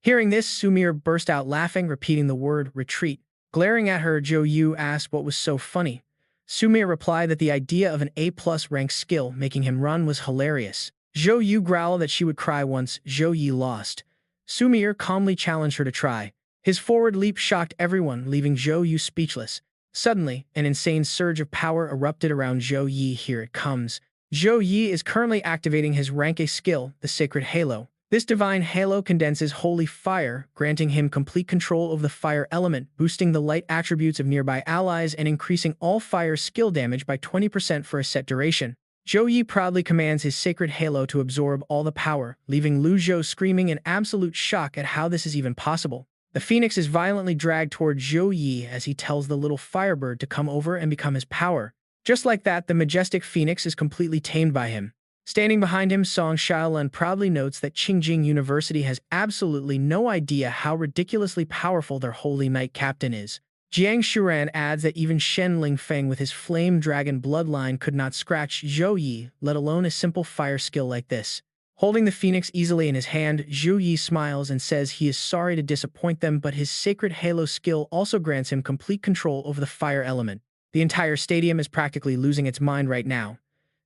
Hearing this, Sumir burst out laughing, repeating the word retreat. Glaring at her, Zhou Yu asked what was so funny. Sumir replied that the idea of an A+ rank skill making him run was hilarious. Zhou Yu growled that she would cry once Zhou Yi lost. Sumir calmly challenged her to try. His forward leap shocked everyone, leaving Zhou Yu speechless. Suddenly, an insane surge of power erupted around Zhou Yi. Here it comes. Zhou Yi is currently activating his rank A skill, the Sacred Halo. This divine halo condenses holy fire, granting him complete control of the fire element, boosting the light attributes of nearby allies and increasing all fire skill damage by 20% for a set duration. Zhou Yi proudly commands his sacred halo to absorb all the power, leaving Lu Zhou screaming in absolute shock at how this is even possible. The phoenix is violently dragged toward Zhou Yi as he tells the little firebird to come over and become his power. Just like that, the majestic phoenix is completely tamed by him. Standing behind him, Song Xiaolun proudly notes that Qingjing University has absolutely no idea how ridiculously powerful their holy knight captain is. Jiang Shuran adds that even Shen Lingfeng with his flame dragon bloodline could not scratch Zhou Yi, let alone a simple fire skill like this. Holding the phoenix easily in his hand, Zhou Yi smiles and says he is sorry to disappoint them, but his sacred halo skill also grants him complete control over the fire element. The entire stadium is practically losing its mind right now.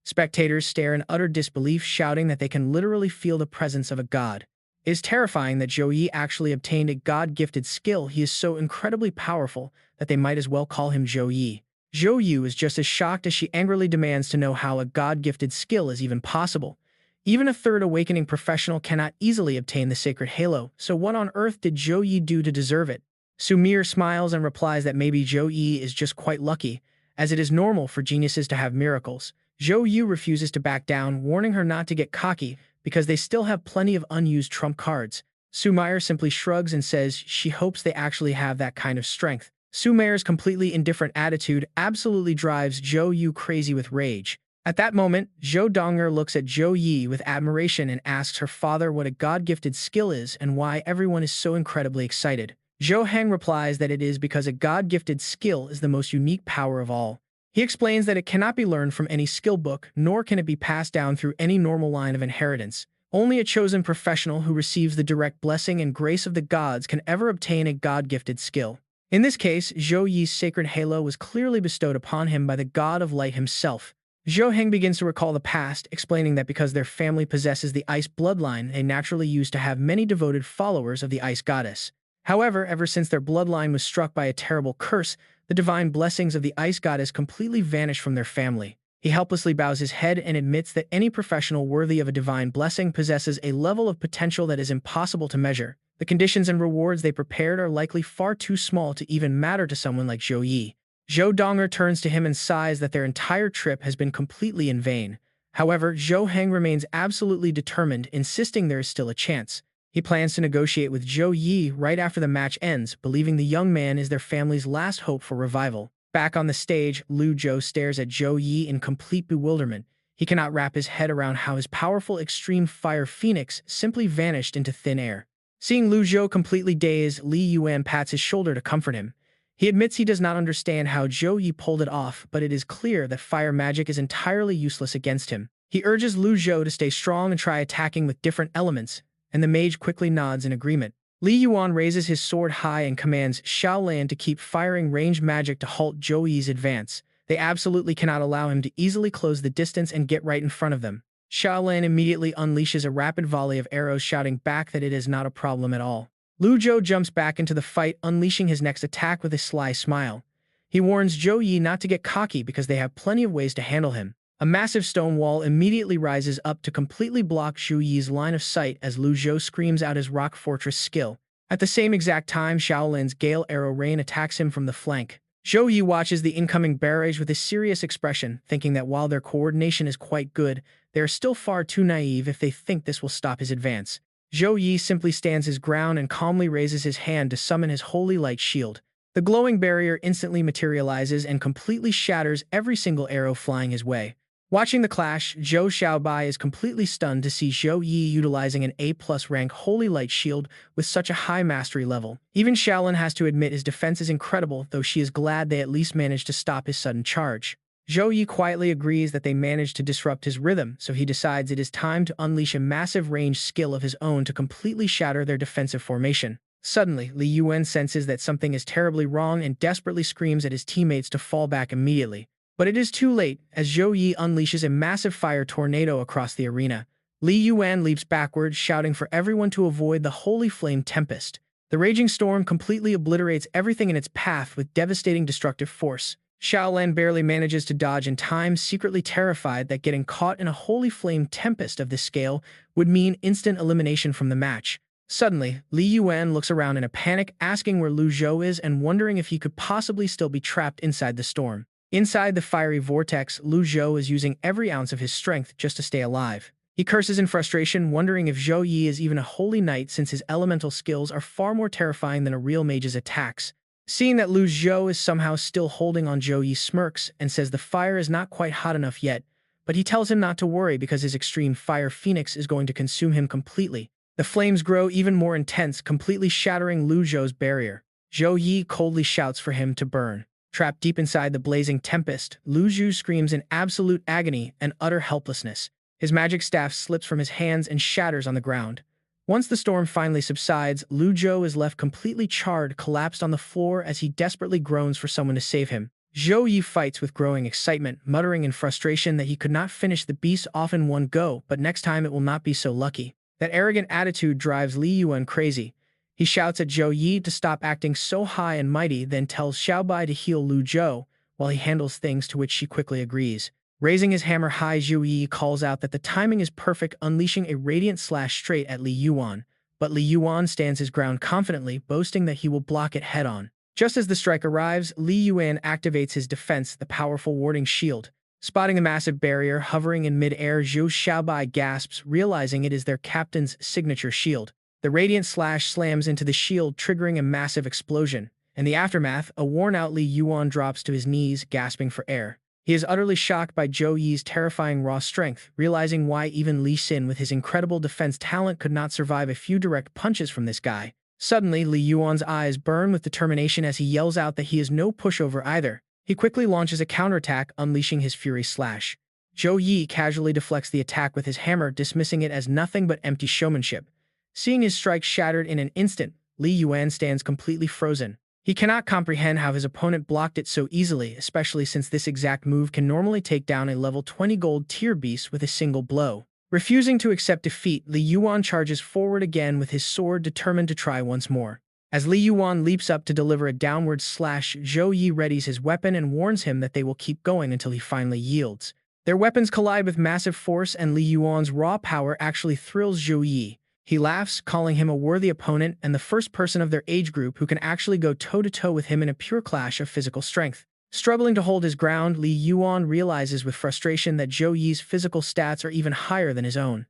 Spectators stare in utter disbelief, shouting that they can literally feel the presence of a god. It is terrifying that Zhou Yi actually obtained a god-gifted skill. He is so incredibly powerful that they might as well call him Zhou Yi. Zhou Yu is just as shocked as she angrily demands to know how a god-gifted skill is even possible. Even a third awakening professional cannot easily obtain the sacred halo, so what on earth did Zhou Yi do to deserve it? Sumir smiles and replies that maybe Zhou Yi is just quite lucky, as it is normal for geniuses to have miracles. Zhou Yu refuses to back down, warning her not to get cocky because they still have plenty of unused trump cards. Sumire simply shrugs and says she hopes they actually have that kind of strength. Sumire's completely indifferent attitude absolutely drives Zhou Yu crazy with rage. At that moment, Zhou Donger looks at Zhou Yi with admiration and asks her father what a god-gifted skill is and why everyone is so incredibly excited. Zhou Heng replies that it is because a god-gifted skill is the most unique power of all. He explains that it cannot be learned from any skill book, nor can it be passed down through any normal line of inheritance. Only a chosen professional who receives the direct blessing and grace of the gods can ever obtain a god-gifted skill. In this case, Zhou Yi's sacred halo was clearly bestowed upon him by the god of light himself. Zhou Heng begins to recall the past, explaining that because their family possesses the ice bloodline, they naturally used to have many devoted followers of the ice goddess. However, ever since their bloodline was struck by a terrible curse, the divine blessings of the ice goddess completely vanish from their family. He helplessly bows his head and admits that any professional worthy of a divine blessing possesses a level of potential that is impossible to measure. The conditions and rewards they prepared are likely far too small to even matter to someone like Zhou Yi. Zhou Donger turns to him and sighs that their entire trip has been completely in vain. However, Zhou Heng remains absolutely determined, insisting there is still a chance. He plans to negotiate with Zhou Yi right after the match ends, believing the young man is their family's last hope for revival. Back on the stage, Lu Zhou stares at Zhou Yi in complete bewilderment. He cannot wrap his head around how his powerful extreme fire phoenix simply vanished into thin air. Seeing Lu Zhou completely dazed, Li Yuan pats his shoulder to comfort him. He admits he does not understand how Zhou Yi pulled it off, but it is clear that fire magic is entirely useless against him. He urges Lu Zhou to stay strong and try attacking with different elements, and the mage quickly nods in agreement. Li Yuan raises his sword high and commands Xiaolan to keep firing ranged magic to halt Zhou Yi's advance. They absolutely cannot allow him to easily close the distance and get right in front of them. Xiaolan immediately unleashes a rapid volley of arrows, shouting back that it is not a problem at all. Lu Zhou jumps back into the fight, unleashing his next attack with a sly smile. He warns Zhou Yi not to get cocky because they have plenty of ways to handle him. A massive stone wall immediately rises up to completely block Zhou Yi's line of sight as Lu Zhou screams out his rock fortress skill. At the same exact time, Xiaolan's Gale Arrow Rain attacks him from the flank. Zhou Yi watches the incoming barrage with a serious expression, thinking that while their coordination is quite good, they are still far too naive if they think this will stop his advance. Zhou Yi simply stands his ground and calmly raises his hand to summon his holy light shield. The glowing barrier instantly materializes and completely shatters every single arrow flying his way. Watching the clash, Zhou Xiaobai is completely stunned to see Zhou Yi utilizing an A+ rank Holy Light Shield with such a high mastery level. Even Xiaolin has to admit his defense is incredible, though she is glad they at least managed to stop his sudden charge. Zhou Yi quietly agrees that they managed to disrupt his rhythm, so he decides it is time to unleash a massive ranged skill of his own to completely shatter their defensive formation. Suddenly, Li Yuan senses that something is terribly wrong and desperately screams at his teammates to fall back immediately. But it is too late, as Zhou Yi unleashes a massive fire tornado across the arena. Li Yuan leaps backward, shouting for everyone to avoid the holy flame tempest. The raging storm completely obliterates everything in its path with devastating destructive force. Xiaolan barely manages to dodge in time, secretly terrified that getting caught in a holy flame tempest of this scale would mean instant elimination from the match. Suddenly, Li Yuan looks around in a panic, asking where Lu Zhou is and wondering if he could possibly still be trapped inside the storm. Inside the fiery vortex, Lu Zhou is using every ounce of his strength just to stay alive. He curses in frustration, wondering if Zhou Yi is even a holy knight since his elemental skills are far more terrifying than a real mage's attacks. Seeing that Lu Zhou is somehow still holding on, Zhou Yi smirks and says the fire is not quite hot enough yet, but he tells him not to worry because his extreme fire phoenix is going to consume him completely. The flames grow even more intense, completely shattering Lu Zhou's barrier. Zhou Yi coldly shouts for him to burn. Trapped deep inside the blazing tempest, Lu Zhou screams in absolute agony and utter helplessness. His magic staff slips from his hands and shatters on the ground. Once the storm finally subsides, Lu Zhou is left completely charred, collapsed on the floor as he desperately groans for someone to save him. Zhou Yi fights with growing excitement, muttering in frustration that he could not finish the beast off in one go, but next time it will not be so lucky. That arrogant attitude drives Li Yuan crazy. He shouts at Zhou Yi to stop acting so high and mighty, then tells Xiaobai to heal Lu Zhou, while he handles things, to which she quickly agrees. Raising his hammer high, Zhou Yi calls out that the timing is perfect, unleashing a radiant slash straight at Li Yuan. But Li Yuan stands his ground confidently, boasting that he will block it head-on. Just as the strike arrives, Li Yuan activates his defense, the powerful warding shield. Spotting the massive barrier hovering in mid-air, Zhou Xiaobai gasps, realizing it is their captain's signature shield. The radiant slash slams into the shield, triggering a massive explosion. In the aftermath, a worn-out Li Yuan drops to his knees, gasping for air. He is utterly shocked by Zhou Yi's terrifying raw strength, realizing why even Li Xin with his incredible defense talent could not survive a few direct punches from this guy. Suddenly, Li Yuan's eyes burn with determination as he yells out that he is no pushover either. He quickly launches a counterattack, unleashing his fury slash. Zhou Yi casually deflects the attack with his hammer, dismissing it as nothing but empty showmanship. Seeing his strike shattered in an instant, Li Yuan stands completely frozen. He cannot comprehend how his opponent blocked it so easily, especially since this exact move can normally take down a level 20 gold tier beast with a single blow. Refusing to accept defeat, Li Yuan charges forward again with his sword, determined to try once more. As Li Yuan leaps up to deliver a downward slash, Zhou Yi readies his weapon and warns him that they will keep going until he finally yields. Their weapons collide with massive force, and Li Yuan's raw power actually thrills Zhou Yi. He laughs, calling him a worthy opponent and the first person of their age group who can actually go toe-to-toe with him in a pure clash of physical strength. Struggling to hold his ground, Li Yuan realizes with frustration that Zhou Yi's physical stats are even higher than his own.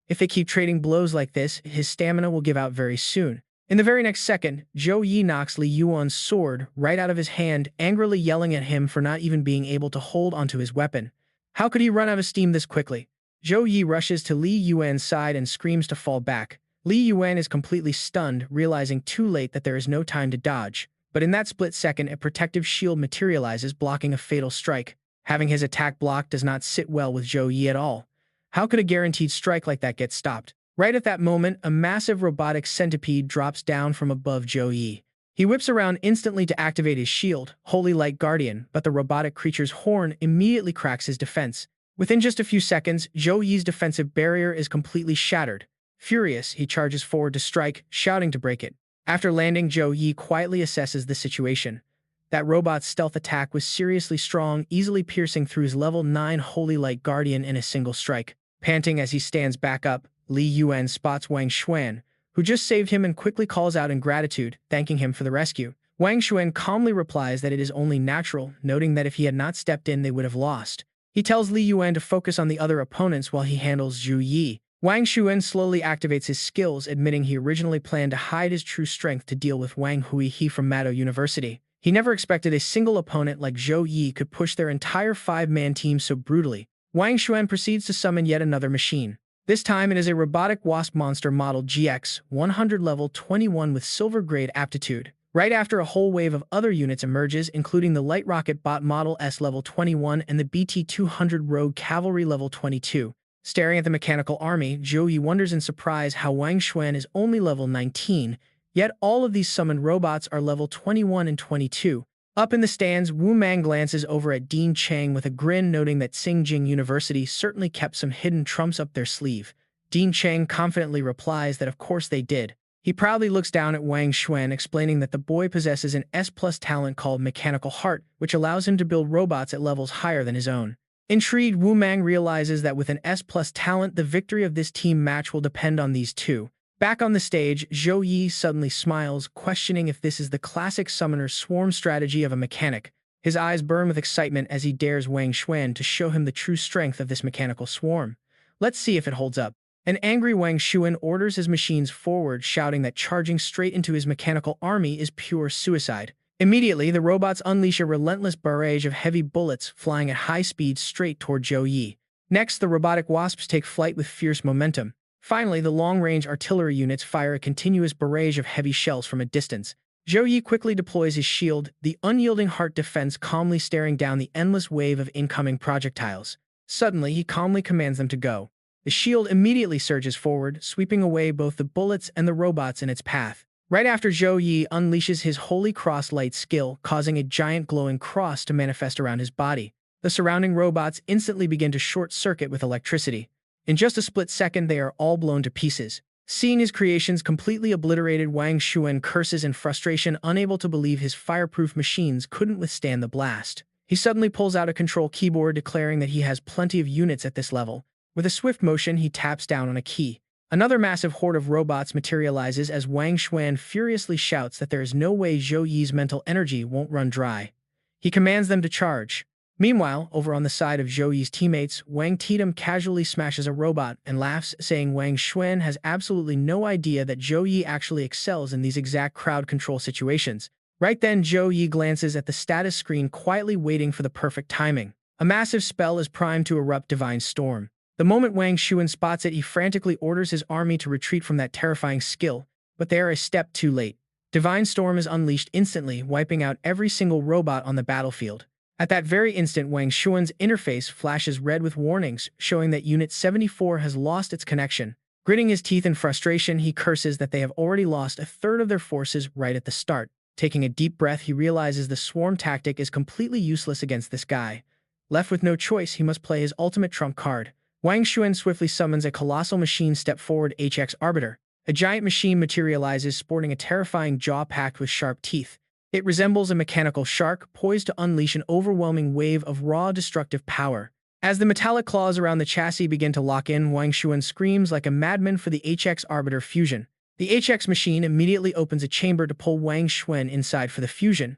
If they keep trading blows like this, his stamina will give out very soon. In the very next second, Zhou Yi knocks Li Yuan's sword right out of his hand, angrily yelling at him for not even being able to hold onto his weapon. How could he run out of steam this quickly? Zhou Yi rushes to Li Yuan's side and screams to fall back. Li Yuan is completely stunned, realizing too late that there is no time to dodge. But in that split second, a protective shield materializes, blocking a fatal strike. Having his attack blocked does not sit well with Zhou Yi at all. How could a guaranteed strike like that get stopped? Right at that moment, a massive robotic centipede drops down from above Zhou Yi. He whips around instantly to activate his shield, Holy Light Guardian, but the robotic creature's horn immediately cracks his defense. Within just a few seconds, Zhou Yi's defensive barrier is completely shattered. Furious, he charges forward to strike, shouting to break it. After landing, Zhou Yi quietly assesses the situation. That robot's stealth attack was seriously strong, easily piercing through his level 9 Holy Light Guardian in a single strike. Panting as he stands back up, Li Yuan spots Wang Xuan, who just saved him, and quickly calls out in gratitude, thanking him for the rescue. Wang Xuan calmly replies that it is only natural, noting that if he had not stepped in, they would have lost. He tells Li Yuan to focus on the other opponents while he handles Zhou Yi. Wang Xuan slowly activates his skills, admitting he originally planned to hide his true strength to deal with Wang Hui from Mado University. He never expected a single opponent like Zhou Yi could push their entire 5-man team so brutally. Wang Xuan proceeds to summon yet another machine. This time it is a robotic wasp monster model GX 100 level 21 with silver grade aptitude. Right after, a whole wave of other units emerges, including the light rocket bot model S level 21 and the BT-200 rogue cavalry level 22. Staring at the mechanical army, Zhou Yi wonders in surprise how Wang Xuan is only level 19, yet all of these summoned robots are level 21 and 22. Up in the stands, Wu Mang glances over at Dean Chang with a grin, noting that Xinjiang University certainly kept some hidden trumps up their sleeve. Dean Chang confidently replies that of course they did. He proudly looks down at Wang Xuan, explaining that the boy possesses an S+ talent called Mechanical Heart, which allows him to build robots at levels higher than his own. Intrigued, Wu Mang realizes that with an S+ talent, the victory of this team match will depend on these two. Back on the stage, Zhou Yi suddenly smiles, questioning if this is the classic summoner's swarm strategy of a mechanic. His eyes burn with excitement as he dares Wang Xuan to show him the true strength of this mechanical swarm. Let's see if it holds up. An angry Wang Xuan orders his machines forward, shouting that charging straight into his mechanical army is pure suicide. Immediately, the robots unleash a relentless barrage of heavy bullets, flying at high speed straight toward Zhou Yi. Next, the robotic wasps take flight with fierce momentum. Finally, the long-range artillery units fire a continuous barrage of heavy shells from a distance. Zhou Yi quickly deploys his shield, the unyielding heart defense calmly staring down the endless wave of incoming projectiles. Suddenly, he calmly commands them to go. The shield immediately surges forward, sweeping away both the bullets and the robots in its path. Right after, Zhou Yi unleashes his Holy Cross light skill, causing a giant glowing cross to manifest around his body. The surrounding robots instantly begin to short-circuit with electricity. In just a split second, they are all blown to pieces. Seeing his creations completely obliterated, Wang Xuan curses in frustration, unable to believe his fireproof machines couldn't withstand the blast. He suddenly pulls out a control keyboard, declaring that he has plenty of units at this level. With a swift motion, he taps down on a key. Another massive horde of robots materializes as Wang Xuan furiously shouts that there is no way Zhou Yi's mental energy won't run dry. He commands them to charge. Meanwhile, over on the side of Zhou Yi's teammates, Wang Tidam casually smashes a robot and laughs, saying Wang Xuan has absolutely no idea that Zhou Yi actually excels in these exact crowd control situations. Right then, Zhou Yi glances at the status screen, quietly waiting for the perfect timing. A massive spell is primed to erupt Divine Storm. The moment Wang Xuan spots it, he frantically orders his army to retreat from that terrifying skill, but they are a step too late. Divine Storm is unleashed instantly, wiping out every single robot on the battlefield. At that very instant, Wang Xuan's interface flashes red with warnings, showing that Unit 74 has lost its connection. Gritting his teeth in frustration, he curses that they have already lost a third of their forces right at the start. Taking a deep breath, he realizes the swarm tactic is completely useless against this guy. Left with no choice, he must play his ultimate trump card. Wang Xuan swiftly summons a colossal machine. Step forward, HX Arbiter. A giant machine materializes, sporting a terrifying jaw packed with sharp teeth. It resembles a mechanical shark, poised to unleash an overwhelming wave of raw, destructive power. As the metallic claws around the chassis begin to lock in, Wang Xuan screams like a madman for the HX Arbiter fusion. The HX machine immediately opens a chamber to pull Wang Xuan inside for the fusion.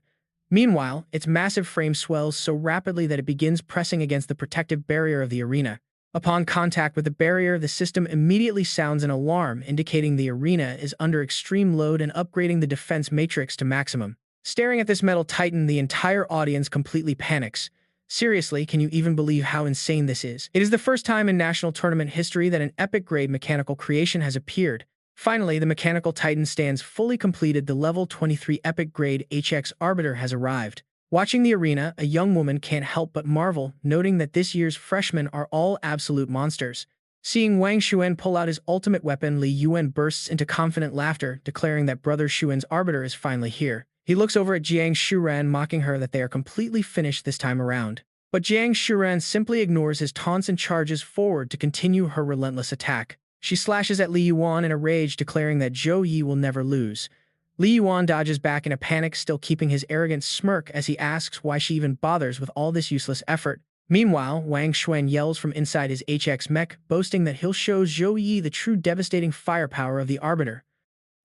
Meanwhile, its massive frame swells so rapidly that it begins pressing against the protective barrier of the arena. Upon contact with the barrier, the system immediately sounds an alarm, indicating the arena is under extreme load and upgrading the defense matrix to maximum. Staring at this metal titan, the entire audience completely panics. Seriously, can you even believe how insane this is? It is the first time in national tournament history that an epic-grade mechanical creation has appeared. Finally, the mechanical titan stands fully completed. The level 23 epic-grade HX Arbiter has arrived. Watching the arena, a young woman can't help but marvel, noting that this year's freshmen are all absolute monsters. Seeing Wang Xuan pull out his ultimate weapon, Li Yuan bursts into confident laughter, declaring that Brother Xuan's Arbiter is finally here. He looks over at Jiang Shuran, mocking her that they are completely finished this time around. But Jiang Shuran simply ignores his taunts and charges forward to continue her relentless attack. She slashes at Li Yuan in a rage, declaring that Zhou Yi will never lose. Li Yuan dodges back in a panic, still keeping his arrogant smirk as he asks why she even bothers with all this useless effort. Meanwhile, Wang Xuan yells from inside his HX mech, boasting that he'll show Zhou Yi the true devastating firepower of the Arbiter.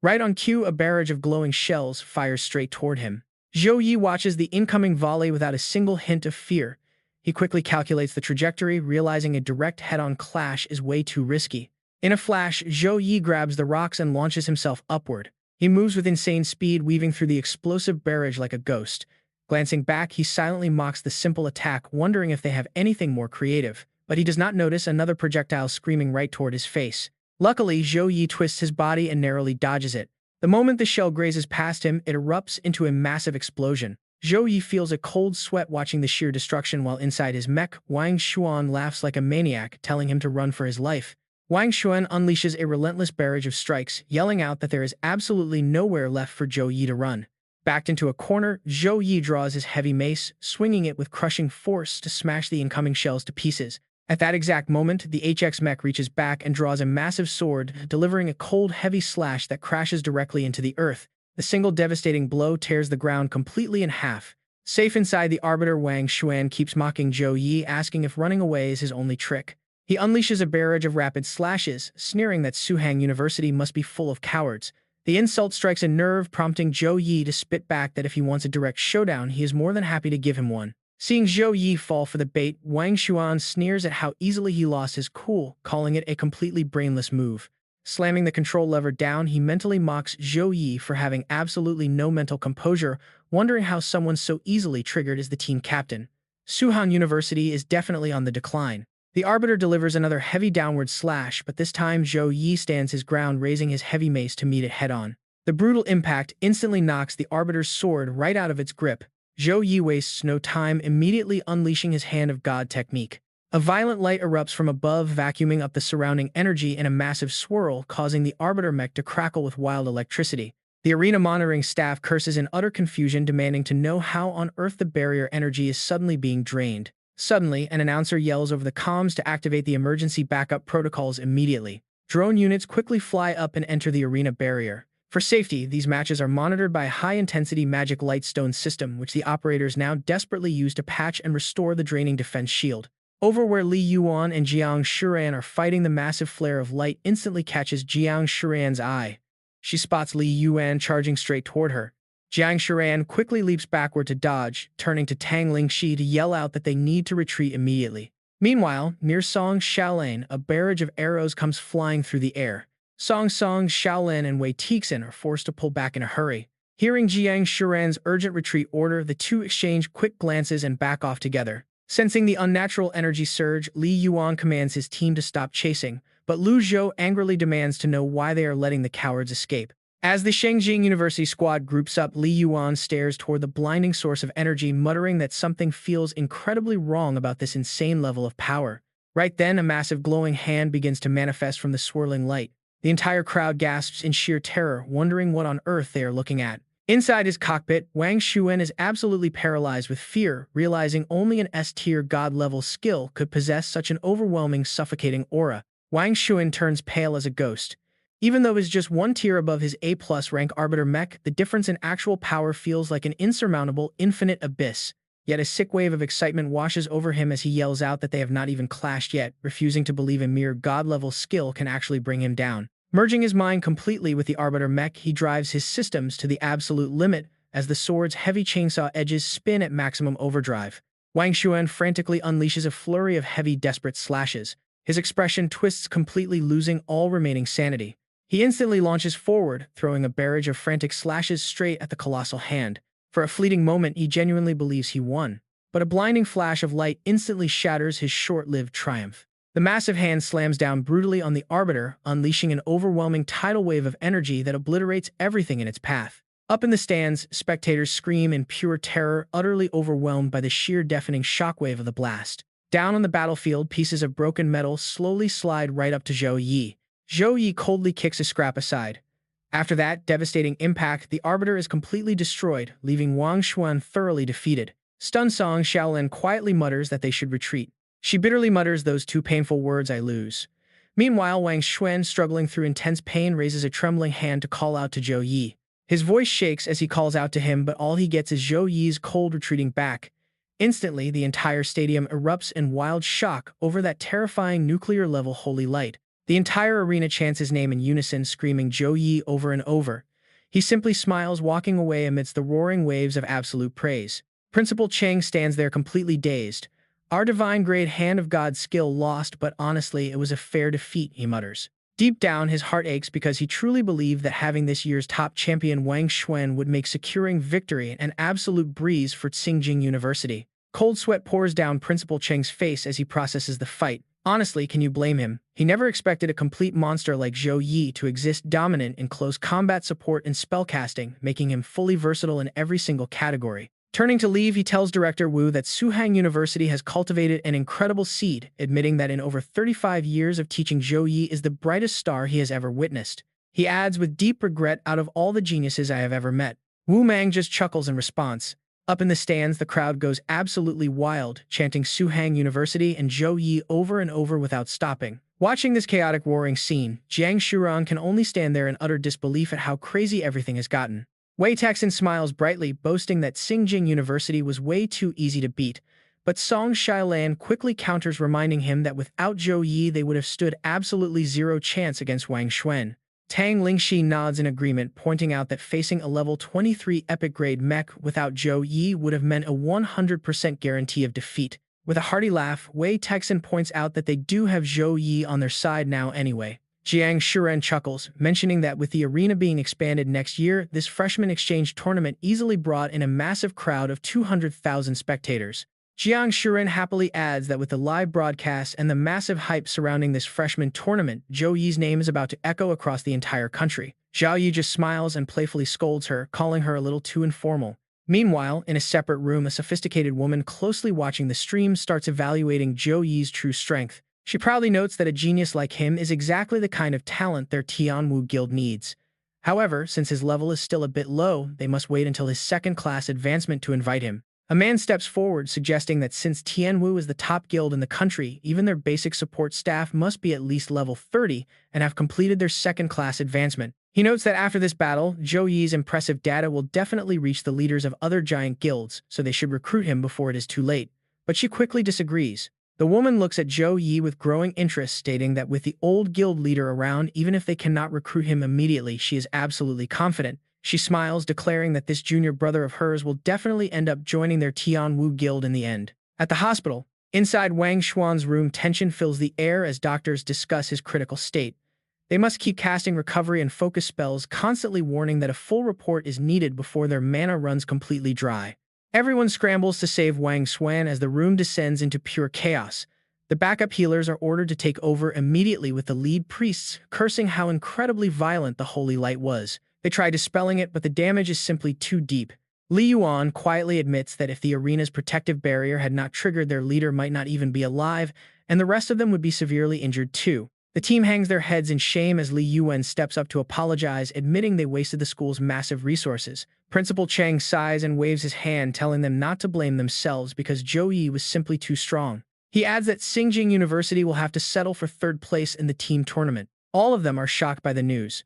Right on cue, a barrage of glowing shells fires straight toward him. Zhou Yi watches the incoming volley without a single hint of fear. He quickly calculates the trajectory, realizing a direct head-on clash is way too risky. In a flash, Zhou Yi grabs the rocks and launches himself upward. He moves with insane speed, weaving through the explosive barrage like a ghost. Glancing back, he silently mocks the simple attack, wondering if they have anything more creative. But he does not notice another projectile screaming right toward his face. Luckily, Zhou Yi twists his body and narrowly dodges it. The moment the shell grazes past him, it erupts into a massive explosion. Zhou Yi feels a cold sweat watching the sheer destruction while inside his mech. Wang Xuan laughs like a maniac, telling him to run for his life. Wang Xuan unleashes a relentless barrage of strikes, yelling out that there is absolutely nowhere left for Zhou Yi to run. Backed into a corner, Zhou Yi draws his heavy mace, swinging it with crushing force to smash the incoming shells to pieces. At that exact moment, the HX mech reaches back and draws a massive sword, delivering a cold, heavy slash that crashes directly into the earth. The single devastating blow tears the ground completely in half. Safe inside, the Arbiter Wang Xuan keeps mocking Zhou Yi, asking if running away is his only trick. He unleashes a barrage of rapid slashes, sneering that Suhang University must be full of cowards. The insult strikes a nerve, prompting Zhou Yi to spit back that if he wants a direct showdown, he is more than happy to give him one. Seeing Zhou Yi fall for the bait, Wang Xuan sneers at how easily he lost his cool, calling it a completely brainless move. Slamming the control lever down, he mentally mocks Zhou Yi for having absolutely no mental composure, wondering how someone so easily triggered is the team captain. Suhan University is definitely on the decline. The Arbiter delivers another heavy downward slash, but this time Zhou Yi stands his ground, raising his heavy mace to meet it head-on. The brutal impact instantly knocks the Arbiter's sword right out of its grip. Zhou Yi wastes no time, immediately unleashing his Hand of God technique. A violent light erupts from above, vacuuming up the surrounding energy in a massive swirl, causing the Arbiter mech to crackle with wild electricity. The arena monitoring staff curses in utter confusion, demanding to know how on earth the barrier energy is suddenly being drained. Suddenly, an announcer yells over the comms to activate the emergency backup protocols immediately. Drone units quickly fly up and enter the arena barrier. For safety, these matches are monitored by a high-intensity magic light stone system, which the operators now desperately use to patch and restore the draining defense shield. Over where Li Yuan and Jiang Shuran are fighting, the massive flare of light instantly catches Jiang Shuran's eye. She spots Li Yuan charging straight toward her. Jiang Shuran quickly leaps backward to dodge, turning to Tang Lingxi to yell out that they need to retreat immediately. Meanwhile, near Song Shaolin, a barrage of arrows comes flying through the air. Song, Shaolin, and Wei Tixin are forced to pull back in a hurry. Hearing Jiang Shuran's urgent retreat order, the two exchange quick glances and back off together. Sensing the unnatural energy surge, Li Yuan commands his team to stop chasing, but Lu Zhou angrily demands to know why they are letting the cowards escape. As the Shengjing University squad groups up, Li Yuan stares toward the blinding source of energy, muttering that something feels incredibly wrong about this insane level of power. Right then, a massive glowing hand begins to manifest from the swirling light. The entire crowd gasps in sheer terror, wondering what on earth they are looking at. Inside his cockpit, Wang Xuan is absolutely paralyzed with fear, realizing only an S-tier god-level skill could possess such an overwhelming, suffocating aura. Wang Xuan turns pale as a ghost. Even though he's just one tier above his A+ rank Arbiter mech, the difference in actual power feels like an insurmountable, infinite abyss. Yet a sick wave of excitement washes over him as he yells out that they have not even clashed yet, refusing to believe a mere god-level skill can actually bring him down. Merging his mind completely with the Arbiter mech, he drives his systems to the absolute limit as the sword's heavy chainsaw edges spin at maximum overdrive. Wang Xuan frantically unleashes a flurry of heavy, desperate slashes. His expression twists, completely losing all remaining sanity. He instantly launches forward, throwing a barrage of frantic slashes straight at the colossal hand. For a fleeting moment, he genuinely believes he won. But a blinding flash of light instantly shatters his short-lived triumph. The massive hand slams down brutally on the Arbiter, unleashing an overwhelming tidal wave of energy that obliterates everything in its path. Up in the stands, spectators scream in pure terror, utterly overwhelmed by the sheer deafening shockwave of the blast. Down on the battlefield, pieces of broken metal slowly slide right up to Zhou Yi. Zhou Yi coldly kicks a scrap aside. After that devastating impact, the Arbiter is completely destroyed, leaving Wang Xuan thoroughly defeated. Stunned, Song Shaolin quietly mutters that they should retreat. She bitterly mutters those two painful words, "I lose." Meanwhile, Wang Xuan, struggling through intense pain, raises a trembling hand to call out to Zhou Yi. His voice shakes as he calls out to him, but all he gets is Zhou Yi's cold retreating back. Instantly, the entire stadium erupts in wild shock over that terrifying nuclear-level holy light. The entire arena chants his name in unison, screaming Zhou Yi over and over. He simply smiles, walking away amidst the roaring waves of absolute praise. Principal Cheng stands there completely dazed. "Our divine-grade Hand of God skill lost, but honestly, it was a fair defeat," he mutters. Deep down, his heart aches because he truly believed that having this year's top champion Wang Xuan would make securing victory an absolute breeze for Tsingjing University. Cold sweat pours down Principal Cheng's face as he processes the fight. Honestly, can you blame him? He never expected a complete monster like Zhou Yi to exist, dominant in close combat, support, and spellcasting, making him fully versatile in every single category. Turning to leave, he tells Director Wu that Suhang University has cultivated an incredible seed, admitting that in over 35 years of teaching, Zhou Yi is the brightest star he has ever witnessed. He adds with deep regret, "Out of all the geniuses I have ever met." Wu Mang just chuckles in response. Up in the stands, the crowd goes absolutely wild, chanting Suhang University and Zhou Yi over and over without stopping. Watching this chaotic roaring scene, Jiang Shuran can only stand there in utter disbelief at how crazy everything has gotten. Wei Texan smiles brightly, boasting that Xingjing University was way too easy to beat, but Song Shilan quickly counters, reminding him that without Zhou Yi they would have stood absolutely zero chance against Wang Xuan. Tang Lingxi nods in agreement, pointing out that facing a level 23 epic-grade mech without Zhou Yi would have meant a 100% guarantee of defeat. With a hearty laugh, Wei Texan points out that they do have Zhou Yi on their side now anyway. Jiang Shuren chuckles, mentioning that with the arena being expanded next year, this freshman exchange tournament easily brought in a massive crowd of 200,000 spectators. Jiang Shuren happily adds that with the live broadcast and the massive hype surrounding this freshman tournament, Zhou Yi's name is about to echo across the entire country. Zhao Yi just smiles and playfully scolds her, calling her a little too informal. Meanwhile, in a separate room, a sophisticated woman closely watching the stream starts evaluating Zhou Yi's true strength. She proudly notes that a genius like him is exactly the kind of talent their Tianwu guild needs. However, since his level is still a bit low, they must wait until his second-class advancement to invite him. A man steps forward, suggesting that since Tianwu is the top guild in the country, even their basic support staff must be at least level 30 and have completed their second-class advancement. He notes that after this battle, Zhou Yi's impressive data will definitely reach the leaders of other giant guilds, so they should recruit him before it is too late. But she quickly disagrees. The woman looks at Zhou Yi with growing interest, stating that with the old guild leader around, even if they cannot recruit him immediately, she is absolutely confident. She smiles, declaring that this junior brother of hers will definitely end up joining their Tianwu guild in the end. At the hospital, inside Wang Xuan's room, tension fills the air as doctors discuss his critical state. They must keep casting recovery and focus spells, constantly warning that a full report is needed before their mana runs completely dry. Everyone scrambles to save Wang Xuan as the room descends into pure chaos. The backup healers are ordered to take over immediately, with the lead priests cursing how incredibly violent the holy light was. They try dispelling it, but the damage is simply too deep. Li Yuan quietly admits that if the arena's protective barrier had not triggered, their leader might not even be alive, and the rest of them would be severely injured too. The team hangs their heads in shame as Li Yuan steps up to apologize, admitting they wasted the school's massive resources. Principal Cheng sighs and waves his hand, telling them not to blame themselves because Zhou Yi was simply too strong. He adds that Xingjing University will have to settle for third place in the team tournament. All of them are shocked by the news.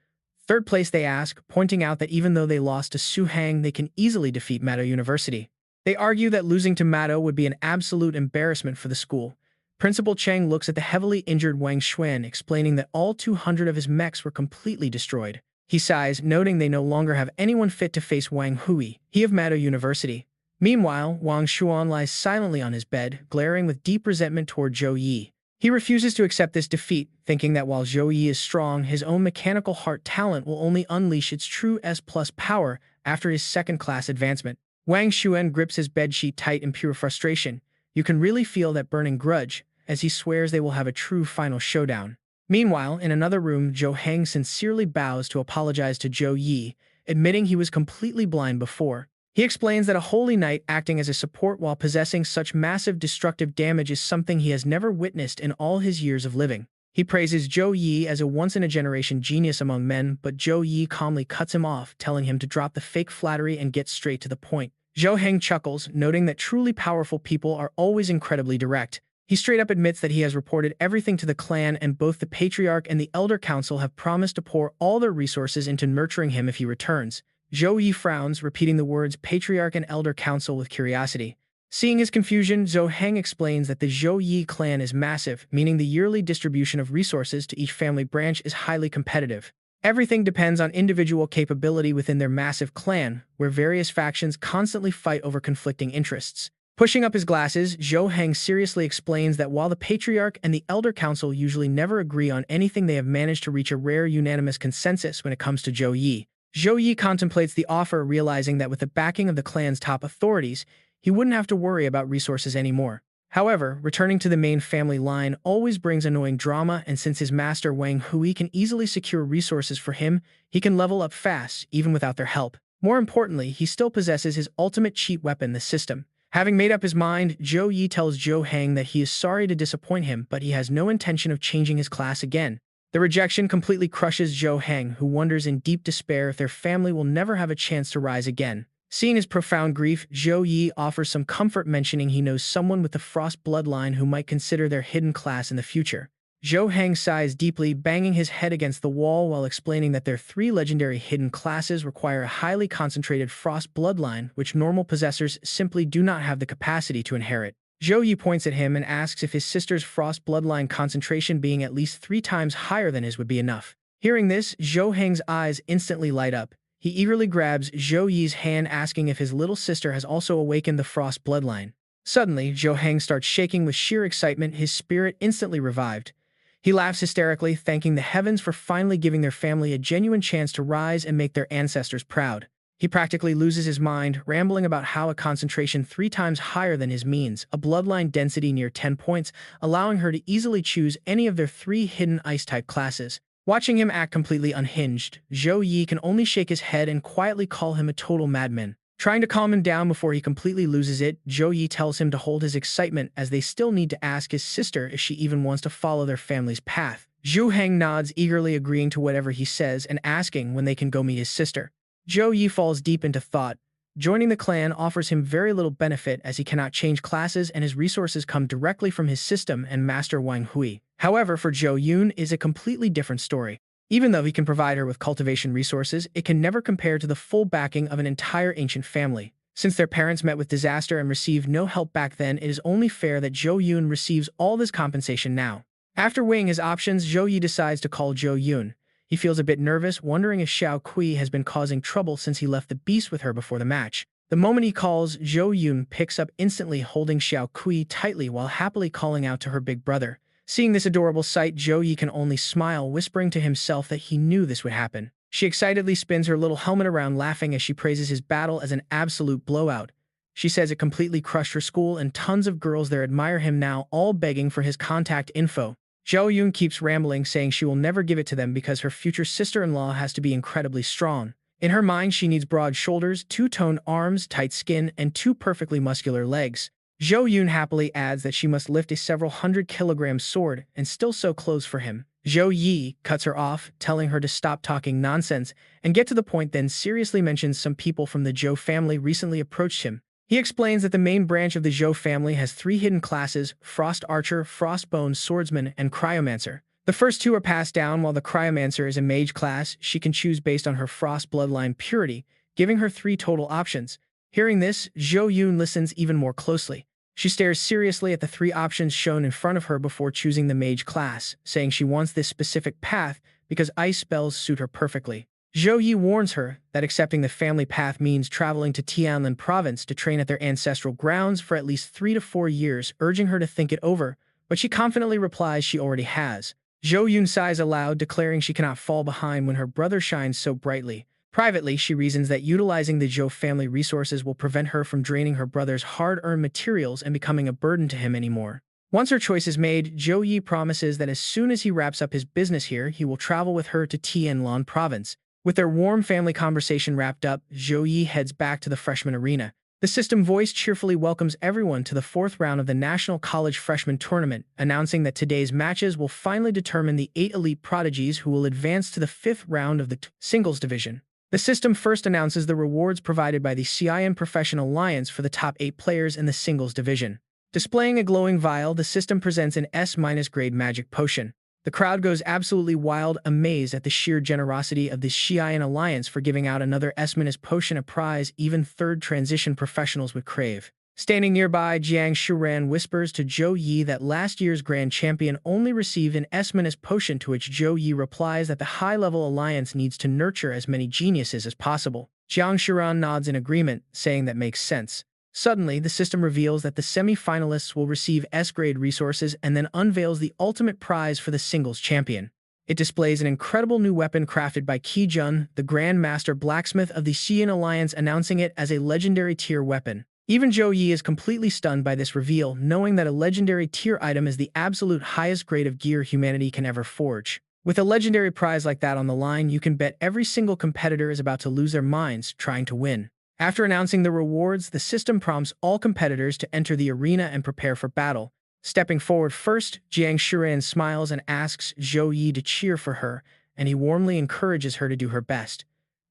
Third place, they ask, pointing out that even though they lost to Suhang, they can easily defeat Mado University. They argue that losing to Mado would be an absolute embarrassment for the school. Principal Cheng looks at the heavily injured Wang Xuan, explaining that all 200 of his mechs were completely destroyed. He sighs, noting they no longer have anyone fit to face Wang Hui, he of Mado University. Meanwhile, Wang Xuan lies silently on his bed, glaring with deep resentment toward Zhou Yi. He refuses to accept this defeat, thinking that while Zhou Yi is strong, his own mechanical heart talent will only unleash its true S+ power after his second-class advancement. Wang Xuan grips his bedsheet tight in pure frustration. You can really feel that burning grudge, as he swears they will have a true final showdown. Meanwhile, in another room, Zhou Heng sincerely bows to apologize to Zhou Yi, admitting he was completely blind before. He explains that a holy knight acting as a support while possessing such massive destructive damage is something he has never witnessed in all his years of living. He praises Zhou Yi as a once-in-a-generation genius among men, but Zhou Yi calmly cuts him off, telling him to drop the fake flattery and get straight to the point. Zhou Heng chuckles, noting that truly powerful people are always incredibly direct. He straight up admits that he has reported everything to the clan, and both the Patriarch and the Elder Council have promised to pour all their resources into nurturing him if he returns. Zhou Yi frowns, repeating the words Patriarch and Elder Council with curiosity. Seeing his confusion, Zhou Heng explains that the Zhou Yi clan is massive, meaning the yearly distribution of resources to each family branch is highly competitive. Everything depends on individual capability within their massive clan, where various factions constantly fight over conflicting interests. Pushing up his glasses, Zhou Heng seriously explains that while the Patriarch and the Elder Council usually never agree on anything, they have managed to reach a rare unanimous consensus when it comes to Zhou Yi. Zhou Yi contemplates the offer, realizing that with the backing of the clan's top authorities, he wouldn't have to worry about resources anymore. However, returning to the main family line always brings annoying drama, and since his master Wang Hui can easily secure resources for him, he can level up fast, even without their help. More importantly, he still possesses his ultimate cheat weapon, the system. Having made up his mind, Zhou Yi tells Zhou Heng that he is sorry to disappoint him, but he has no intention of changing his class again. The rejection completely crushes Zhou Heng, who wonders in deep despair if their family will never have a chance to rise again. Seeing his profound grief, Zhou Yi offers some comfort, mentioning he knows someone with the Frost bloodline who might consider their hidden class in the future. Zhou Heng sighs deeply, banging his head against the wall while explaining that their three legendary hidden classes require a highly concentrated Frost bloodline, which normal possessors simply do not have the capacity to inherit. Zhou Yi points at him and asks if his sister's Frost bloodline concentration being at least 3 times higher than his would be enough. Hearing this, Zhou Heng's eyes instantly light up. He eagerly grabs Zhou Yi's hand, asking if his little sister has also awakened the Frost bloodline. Suddenly, Zhou Heng starts shaking with sheer excitement, his spirit instantly revived. He laughs hysterically, thanking the heavens for finally giving their family a genuine chance to rise and make their ancestors proud. He practically loses his mind, rambling about how a concentration 3 times higher than his means a bloodline density near 10 points, allowing her to easily choose any of their 3 hidden ice-type classes. Watching him act completely unhinged, Zhou Yi can only shake his head and quietly call him a total madman. Trying to calm him down before he completely loses it, Zhou Yi tells him to hold his excitement as they still need to ask his sister if she even wants to follow their family's path. Zhou Heng nods, eagerly agreeing to whatever he says and asking when they can go meet his sister. Zhou Yi falls deep into thought. Joining the clan offers him very little benefit as he cannot change classes and his resources come directly from his system and master Wang Hui. However, for Zhou Yun is a completely different story. Even though he can provide her with cultivation resources, it can never compare to the full backing of an entire ancient family. Since their parents met with disaster and received no help back then, it is only fair that Zhou Yun receives all this compensation now. After weighing his options, Zhou Yi decides to call Zhou Yun. He feels a bit nervous, wondering if Xiao Kui has been causing trouble since he left the beast with her before the match. The moment he calls, Zhou Yun picks up instantly, holding Xiao Kui tightly while happily calling out to her big brother. Seeing this adorable sight, Zhou Yi can only smile, whispering to himself that he knew this would happen. She excitedly spins her little helmet around, laughing as she praises his battle as an absolute blowout. She says it completely crushed her school and tons of girls there admire him now, all begging for his contact info. Zhou Yun keeps rambling, saying she will never give it to them because her future sister-in-law has to be incredibly strong. In her mind, she needs broad shoulders, 2-toned arms, tight skin, and 2 perfectly muscular legs. Zhou Yun happily adds that she must lift a several hundred-kilogram sword and still sew clothes for him. Zhou Yi cuts her off, telling her to stop talking nonsense and get to the point, then seriously mentions some people from the Zhou family recently approached him. He explains that the main branch of the Zhou family has 3 hidden classes: Frost Archer, Frostbone Swordsman, and Cryomancer. The first 2 are passed down, while the Cryomancer is a mage class she can choose based on her Frost bloodline purity, giving her 3 total options. Hearing this, Zhou Yun listens even more closely. She stares seriously at the 3 options shown in front of her before choosing the mage class, saying she wants this specific path because ice spells suit her perfectly. Zhou Yi warns her that accepting the family path means traveling to Tianlin province to train at their ancestral grounds for at least 3 to 4 years, urging her to think it over, but she confidently replies she already has. Zhou Yun sighs aloud, declaring she cannot fall behind when her brother shines so brightly. Privately, she reasons that utilizing the Zhou family resources will prevent her from draining her brother's hard-earned materials and becoming a burden to him anymore. Once her choice is made, Zhou Yi promises that as soon as he wraps up his business here, he will travel with her to Tianlin province. With their warm family conversation wrapped up, Zhou Yi heads back to the freshman arena. The system voice cheerfully welcomes everyone to the 4th round of the National College Freshman Tournament, announcing that today's matches will finally determine the 8 elite prodigies who will advance to the 5th round of the singles division. The system first announces the rewards provided by the Xi'an Professional Alliance for the top 8 players in the singles division. Displaying a glowing vial, the system presents an S-grade magic potion. The crowd goes absolutely wild, amazed at the sheer generosity of the Xi'an Alliance for giving out another S- potion, a prize even 3rd transition professionals would crave. Standing nearby, Jiang Shuran whispers to Zhou Yi that last year's grand champion only received an S- potion, to which Zhou Yi replies that the high-level alliance needs to nurture as many geniuses as possible. Jiang Shuran nods in agreement, saying that makes sense. Suddenly, the system reveals that the semi-finalists will receive S-grade resources and then unveils the ultimate prize for the singles champion. It displays an incredible new weapon crafted by Qi Jun, the Grand Master Blacksmith of the Xi'an Alliance, announcing it as a legendary tier weapon. Even Zhou Yi is completely stunned by this reveal, knowing that a legendary tier item is the absolute highest grade of gear humanity can ever forge. With a legendary prize like that on the line, you can bet every single competitor is about to lose their minds trying to win. After announcing the rewards, the system prompts all competitors to enter the arena and prepare for battle. Stepping forward first, Jiang Shuran smiles and asks Zhou Yi to cheer for her, and he warmly encourages her to do her best.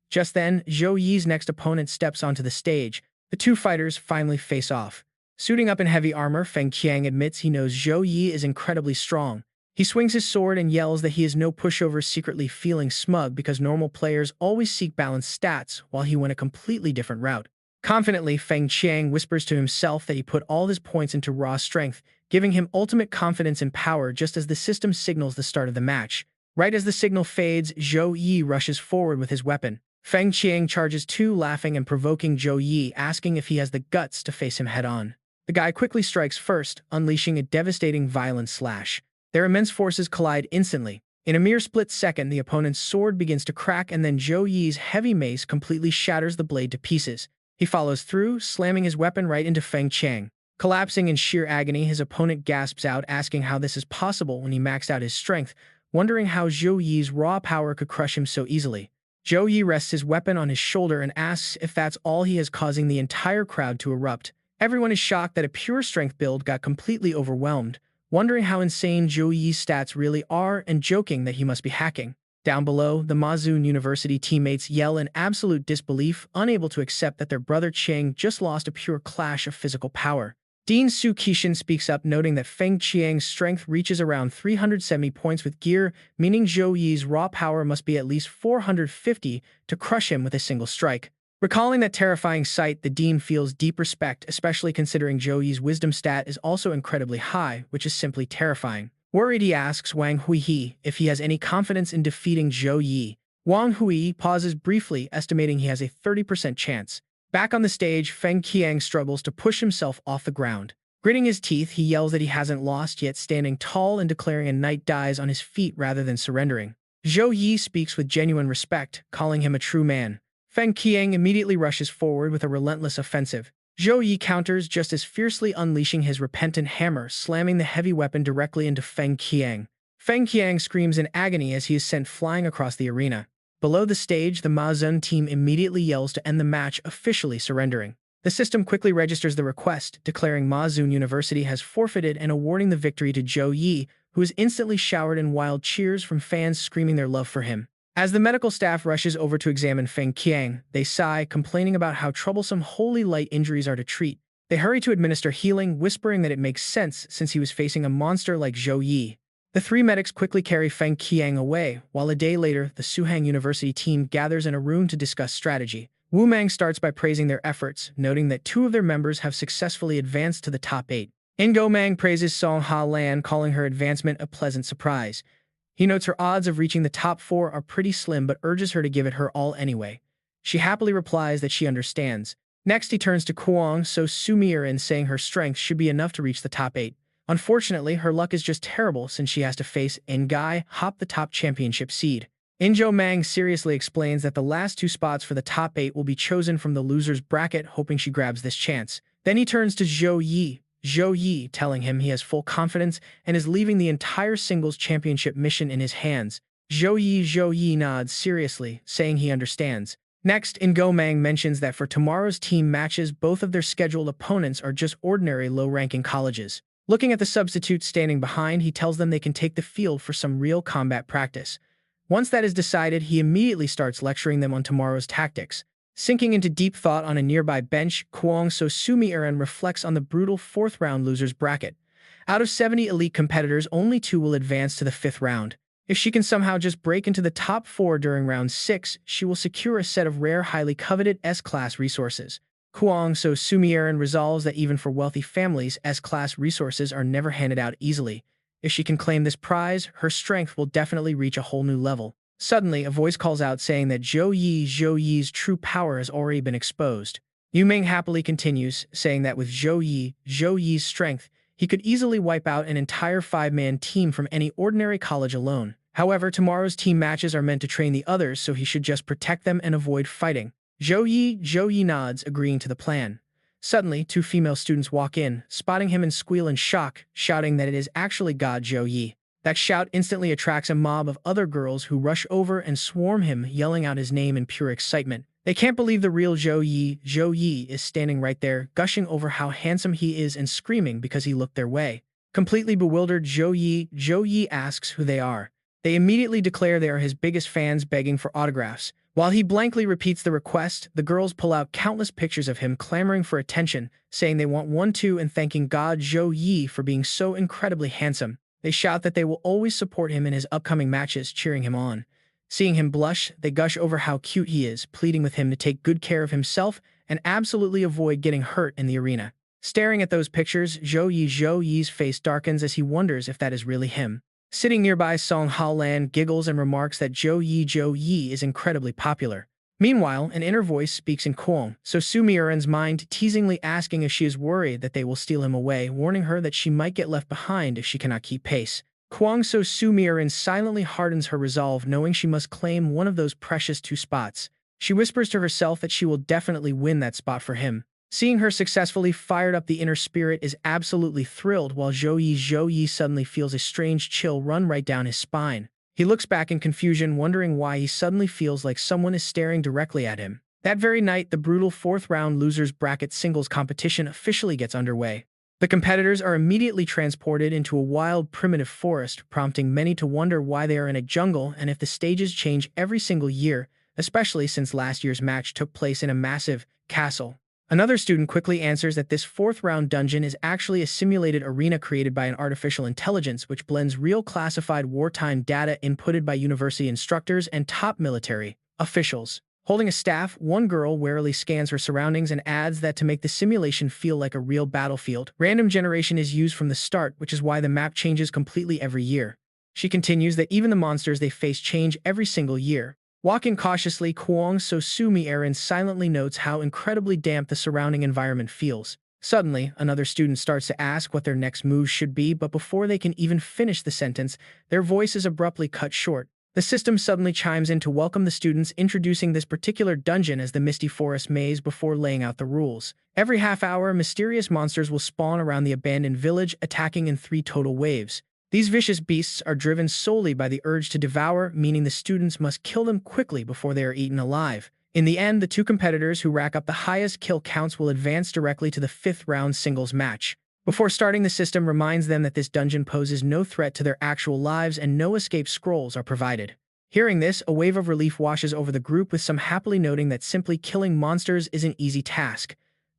Just then, Zhou Yi's next opponent steps onto the stage. The two fighters finally face off. Suiting up in heavy armor, Feng Qiang admits he knows Zhou Yi is incredibly strong. He swings his sword and yells that he is no pushover, secretly feeling smug because normal players always seek balanced stats while he went a completely different route. Confidently, Feng Qiang whispers to himself that he put all his points into raw strength, giving him ultimate confidence and power just as the system signals the start of the match. Right as the signal fades, Zhou Yi rushes forward with his weapon. Feng Qiang charges too, laughing and provoking Zhou Yi, asking if he has the guts to face him head-on. The guy quickly strikes first, unleashing a devastating violent slash. Their immense forces collide instantly. In a mere split second, the opponent's sword begins to crack, and then Zhou Yi's heavy mace completely shatters the blade to pieces. He follows through, slamming his weapon right into Feng Qiang. Collapsing in sheer agony, his opponent gasps out, asking how this is possible when he maxed out his strength, wondering how Zhou Yi's raw power could crush him so easily. Zhou Yi rests his weapon on his shoulder and asks if that's all he has, causing the entire crowd to erupt. Everyone is shocked that a pure strength build got completely overwhelmed, wondering how insane Zhou Yi's stats really are and joking that he must be hacking. Down below, the Mazun University teammates yell in absolute disbelief, unable to accept that their brother Qiang just lost a pure clash of physical power. Dean Su Qixin speaks up, noting that Feng Qiang's strength reaches around 370 points with gear, meaning Zhou Yi's raw power must be at least 450 to crush him with a single strike. Recalling that terrifying sight, the Dean feels deep respect, especially considering Zhou Yi's wisdom stat is also incredibly high, which is simply terrifying. Worried, he asks Wang Huihe if he has any confidence in defeating Zhou Yi. Wang Huihe pauses briefly, estimating he has a 30% chance. Back on the stage, Feng Qiang struggles to push himself off the ground. Gritting his teeth, he yells that he hasn't lost yet, standing tall and declaring a knight dies on his feet rather than surrendering. Zhou Yi speaks with genuine respect, calling him a true man. Feng Qiang immediately rushes forward with a relentless offensive. Zhou Yi counters just as fiercely, unleashing his repentant hammer, slamming the heavy weapon directly into Feng Qiang. Feng Qiang screams in agony as he is sent flying across the arena. Below the stage, the Mazun team immediately yells to end the match, officially surrendering. The system quickly registers the request, declaring Mazun University has forfeited and awarding the victory to Zhou Yi, who is instantly showered in wild cheers from fans screaming their love for him. As the medical staff rushes over to examine Feng Qiang, they sigh, complaining about how troublesome holy light injuries are to treat. They hurry to administer healing, whispering that it makes sense since he was facing a monster like Zhou Yi. The three medics quickly carry Feng Qiang away, while a day later, the Suhang University team gathers in a room to discuss strategy. Wu Mang starts by praising their efforts, noting that 2 of their members have successfully advanced to the top 8. Ingo Mang praises Song Ha Lan, calling her advancement a pleasant surprise. He notes her odds of reaching the top 4 are pretty slim, but urges her to give it her all anyway. She happily replies that she understands. Next, he turns to Kuang So Sumirin, saying her strength should be enough to reach the top 8. Unfortunately, her luck is just terrible since she has to face Ngai Hop, the top championship seed. Injo Mang seriously explains that the last 2 spots for the top 8 will be chosen from the loser's bracket, hoping she grabs this chance. Then he turns to Zhou Yi, telling him he has full confidence and is leaving the entire singles championship mission in his hands. Zhou Yi nods seriously, saying he understands. Next, Ingo Mang mentions that for tomorrow's team matches, both of their scheduled opponents are just ordinary low-ranking colleges. Looking at the substitutes standing behind, he tells them they can take the field for some real combat practice. Once that is decided, he immediately starts lecturing them on tomorrow's tactics. Sinking into deep thought on a nearby bench, Kuang So Sumirin reflects on the brutal 4th-round losers bracket. Out of 70 elite competitors, only 2 will advance to the 5th round. If she can somehow just break into the top 4 during round 6, she will secure a set of rare, highly coveted S-class resources. Kuang So Sumirin resolves that even for wealthy families, S-class resources are never handed out easily. If she can claim this prize, her strength will definitely reach a whole new level. Suddenly, a voice calls out saying that Zhou Yi's true power has already been exposed. Yu Ming happily continues, saying that with Zhou Yi's strength, he could easily wipe out an entire 5-man team from any ordinary college alone. However, tomorrow's team matches are meant to train the others, so he should just protect them and avoid fighting. Zhou Yi nods, agreeing to the plan. Suddenly, 2 female students walk in, spotting him and squeal in shock, shouting that it is actually God Zhou Yi. That shout instantly attracts a mob of other girls who rush over and swarm him, yelling out his name in pure excitement. They can't believe the real Zhou Yi is standing right there, gushing over how handsome he is and screaming because he looked their way. Completely bewildered, Zhou Yi asks who they are. They immediately declare they are his biggest fans, begging for autographs. While he blankly repeats the request, the girls pull out countless pictures of him clamoring for attention, saying they want one too and thanking God Zhou Yi for being so incredibly handsome. They shout that they will always support him in his upcoming matches, cheering him on. Seeing him blush, they gush over how cute he is, pleading with him to take good care of himself and absolutely avoid getting hurt in the arena. Staring at those pictures, Zhou Yi's face darkens as he wonders if that is really him. Sitting nearby, Song Haolan giggles and remarks that Zhou Yi is incredibly popular. Meanwhile, an inner voice speaks in Kuang, so Su Mi'erin's mind teasingly asking if she is worried that they will steal him away, warning her that she might get left behind if she cannot keep pace. Kuang so Su Mi'erin silently hardens her resolve, knowing she must claim one of those precious 2 spots. She whispers to herself that she will definitely win that spot for him. Seeing her successfully fired up, the inner spirit is absolutely thrilled, while Zhou Yi suddenly feels a strange chill run right down his spine. He looks back in confusion, wondering why he suddenly feels like someone is staring directly at him. That very night, the brutal 4th round losers bracket singles competition officially gets underway. The competitors are immediately transported into a wild, primitive forest, prompting many to wonder why they are in a jungle and if the stages change every single year, especially since last year's match took place in a massive castle. Another student quickly answers that this 4th round dungeon is actually a simulated arena created by an artificial intelligence which blends real classified wartime data inputted by university instructors and top military officials. Holding a staff, one girl warily scans her surroundings and adds that to make the simulation feel like a real battlefield, random generation is used from the start, which is why the map changes completely every year. She continues that even the monsters they face change every single year. Walking cautiously, Kuang so Su Mi'erin silently notes how incredibly damp the surrounding environment feels. Suddenly, another student starts to ask what their next move should be, but before they can even finish the sentence, their voice is abruptly cut short. The system suddenly chimes in to welcome the students, introducing this particular dungeon as the Misty Forest Maze before laying out the rules. Every half hour, mysterious monsters will spawn around the abandoned village, attacking in 3 total waves. These vicious beasts are driven solely by the urge to devour, meaning the students must kill them quickly before they are eaten alive. In the end, the 2 competitors who rack up the highest kill counts will advance directly to the 5th round singles match. Before starting, the system reminds them that this dungeon poses no threat to their actual lives and no escape scrolls are provided. Hearing this, a wave of relief washes over the group, with some happily noting that simply killing monsters is an easy task.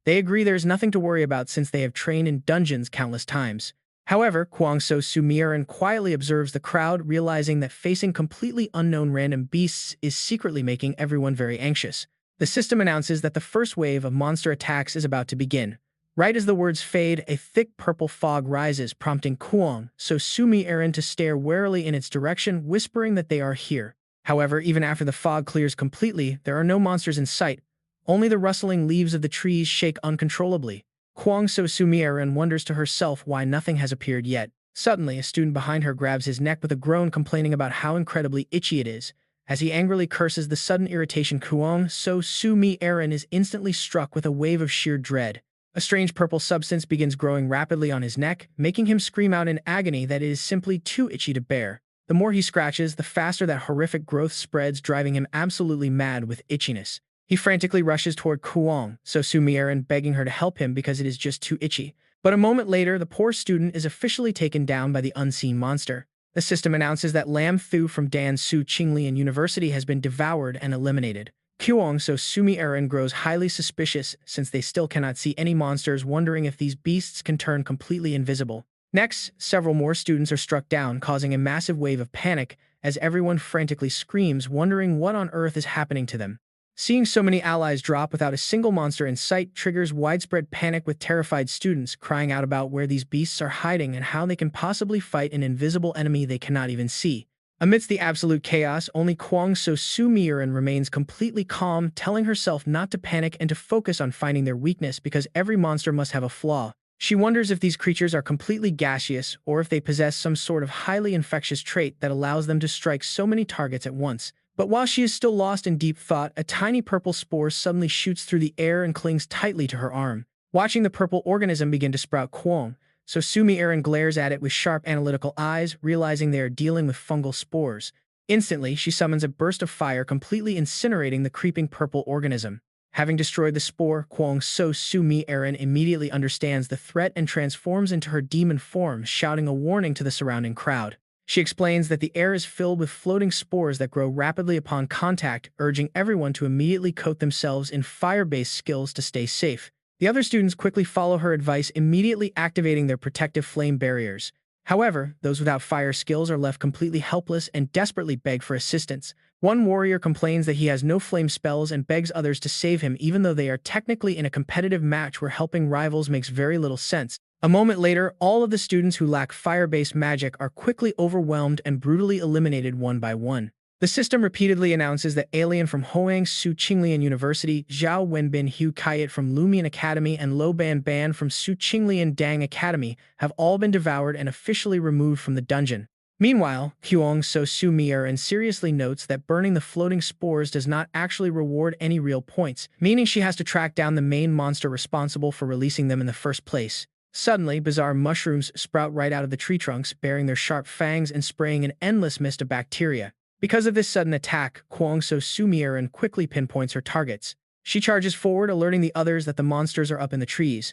They agree there is nothing to worry about since they have trained in dungeons countless times. However, Kuang so Su Mi'erin quietly observes the crowd, realizing that facing completely unknown random beasts is secretly making everyone very anxious. The system announces that the first wave of monster attacks is about to begin. Right as the words fade, a thick purple fog rises, prompting Kuang so Su Mi'erin to stare warily in its direction, whispering that they are here. However, even after the fog clears completely, there are no monsters in sight. Only the rustling leaves of the trees shake uncontrollably. Kuang so Su Mi'erin wonders to herself why nothing has appeared yet. Suddenly, a student behind her grabs his neck with a groan, complaining about how incredibly itchy it is. As he angrily curses the sudden irritation, Kuang so Su Mi'erin is instantly struck with a wave of sheer dread. A strange purple substance begins growing rapidly on his neck, making him scream out in agony that it is simply too itchy to bear. The more he scratches, the faster that horrific growth spreads, driving him absolutely mad with itchiness. He frantically rushes toward Kuang so Su Mi'erin, begging her to help him because it is just too itchy. But a moment later, the poor student is officially taken down by the unseen monster. The system announces that Lam Thu from Dan Su Qinglian University has been devoured and eliminated. Kuang so Su Mi'erin grows highly suspicious since they still cannot see any monsters, wondering if these beasts can turn completely invisible. Next, several more students are struck down, causing a massive wave of panic as everyone frantically screams, wondering what on earth is happening to them. Seeing so many allies drop without a single monster in sight triggers widespread panic, with terrified students crying out about where these beasts are hiding and how they can possibly fight an invisible enemy they cannot even see. Amidst the absolute chaos, only Kuang so Su Mi'erin remains completely calm, telling herself not to panic and to focus on finding their weakness because every monster must have a flaw. She wonders if these creatures are completely gaseous or if they possess some sort of highly infectious trait that allows them to strike so many targets at once. But while she is still lost in deep thought, a tiny purple spore suddenly shoots through the air and clings tightly to her arm. Watching the purple organism begin to sprout, Kuang so Su Mi'erin glares at it with sharp analytical eyes, realizing they are dealing with fungal spores. Instantly, she summons a burst of fire, completely incinerating the creeping purple organism. Having destroyed the spore, Kuang so Su Mi'erin immediately understands the threat and transforms into her demon form, shouting a warning to the surrounding crowd. She explains that the air is filled with floating spores that grow rapidly upon contact, urging everyone to immediately coat themselves in fire-based skills to stay safe. The other students quickly follow her advice, immediately activating their protective flame barriers. However, those without fire skills are left completely helpless and desperately beg for assistance. One warrior complains that he has no flame spells and begs others to save him, even though they are technically in a competitive match where helping rivals makes very little sense. A moment later, all of the students who lack fire-based magic are quickly overwhelmed and brutally eliminated one by one. The system repeatedly announces that Alien from Hoang Su Qinglian University, Zhao Wenbin Hu Kayat from Lumian Academy, and Lo Ban Ban from Su Qinglian Dang Academy have all been devoured and officially removed from the dungeon. Meanwhile, Huang So Su Mier seriously notes that burning the floating spores does not actually reward any real points, meaning she has to track down the main monster responsible for releasing them in the first place. Suddenly, bizarre mushrooms sprout right out of the tree trunks, bearing their sharp fangs and spraying an endless mist of bacteria. Because of this sudden attack, Huang So Su Mier quickly pinpoints her targets. She charges forward, alerting the others that the monsters are up in the trees.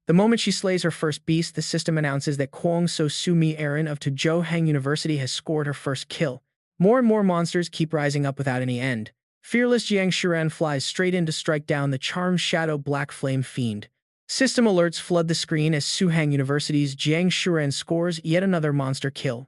The moment she slays her first beast, the system announces that Huang So Su Mier of Zhou University has scored her first kill. More and more monsters keep rising up without any end. Fearless Jiang Shuren flies straight in to strike down the charmed shadow black flame fiend. System alerts flood the screen as Suhang University's Jiang Shuren scores yet another monster kill.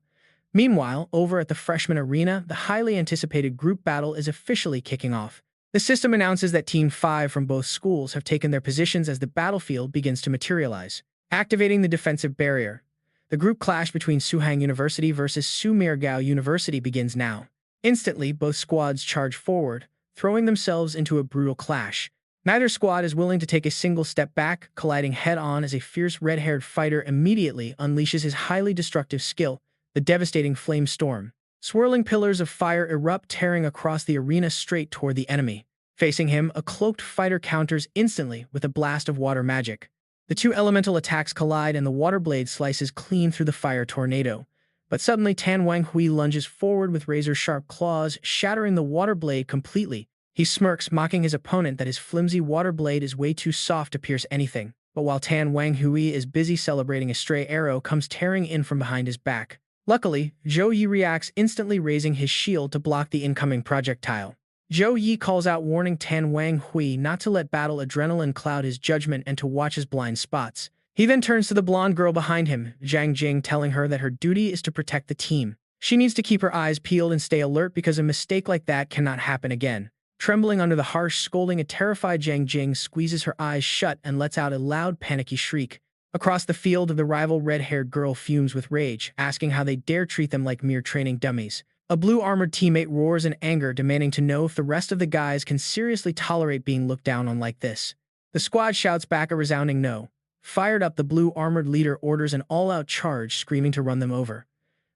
Meanwhile, over at the freshman arena, the highly anticipated group battle is officially kicking off. The system announces that Team 5 from both schools have taken their positions as the battlefield begins to materialize. Activating the defensive barrier, the group clash between Suhang University versus Sumirgao University begins now. Instantly, both squads charge forward, throwing themselves into a brutal clash. Neither squad is willing to take a single step back, colliding head-on as a fierce red-haired fighter immediately unleashes his highly destructive skill, the devastating Flame Storm. Swirling pillars of fire erupt, tearing across the arena straight toward the enemy. Facing him, a cloaked fighter counters instantly with a blast of water magic. The two elemental attacks collide and the water blade slices clean through the fire tornado. But suddenly Tan Wang Hui lunges forward with razor-sharp claws, shattering the water blade completely. He smirks, mocking his opponent that his flimsy water blade is way too soft to pierce anything. But while Tan Wang Hui is busy celebrating, a stray arrow comes tearing in from behind his back. Luckily, Zhou Yi reacts, instantly raising his shield to block the incoming projectile. Zhou Yi calls out, warning Tan Wang Hui not to let battle adrenaline cloud his judgment and to watch his blind spots. He then turns to the blonde girl behind him, Zhang Jing, telling her that her duty is to protect the team. She needs to keep her eyes peeled and stay alert because a mistake like that cannot happen again. Trembling under the harsh scolding, a terrified Zhang Jing squeezes her eyes shut and lets out a loud, panicky shriek. Across the field, the rival red-haired girl fumes with rage, asking how they dare treat them like mere training dummies. A blue-armored teammate roars in anger, demanding to know if the rest of the guys can seriously tolerate being looked down on like this. The squad shouts back a resounding no. Fired up, the blue-armored leader orders an all-out charge, screaming to run them over.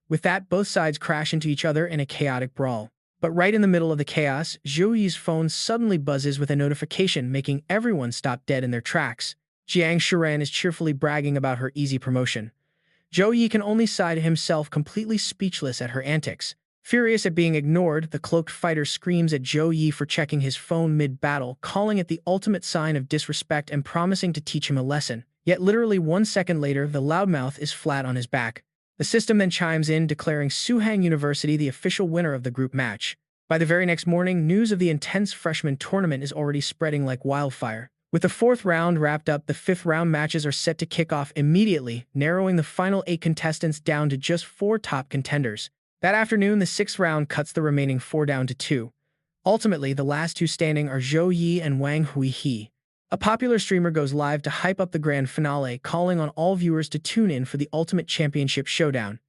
With that, both sides crash into each other in a chaotic brawl. But right in the middle of the chaos, Zhou Yi's phone suddenly buzzes with a notification, making everyone stop dead in their tracks. Jiang Shuren is cheerfully bragging about her easy promotion. Zhou Yi can only sigh to himself, completely speechless at her antics. Furious at being ignored, the cloaked fighter screams at Zhou Yi for checking his phone mid-battle, calling it the ultimate sign of disrespect and promising to teach him a lesson. Yet literally 1 second later, the loudmouth is flat on his back. The system then chimes in, declaring Suhang University the official winner of the group match. By the very next morning, news of the intense freshman tournament is already spreading like wildfire. With the 4th round wrapped up, the 5th round matches are set to kick off immediately, narrowing the final 8 contestants down to just 4 top contenders. That afternoon, the 6th round cuts the remaining 4 down to 2. Ultimately, the last 2 standing are Zhou Yi and Wang Hui. A popular streamer goes live to hype up the grand finale, calling on all viewers to tune in for the ultimate championship showdown.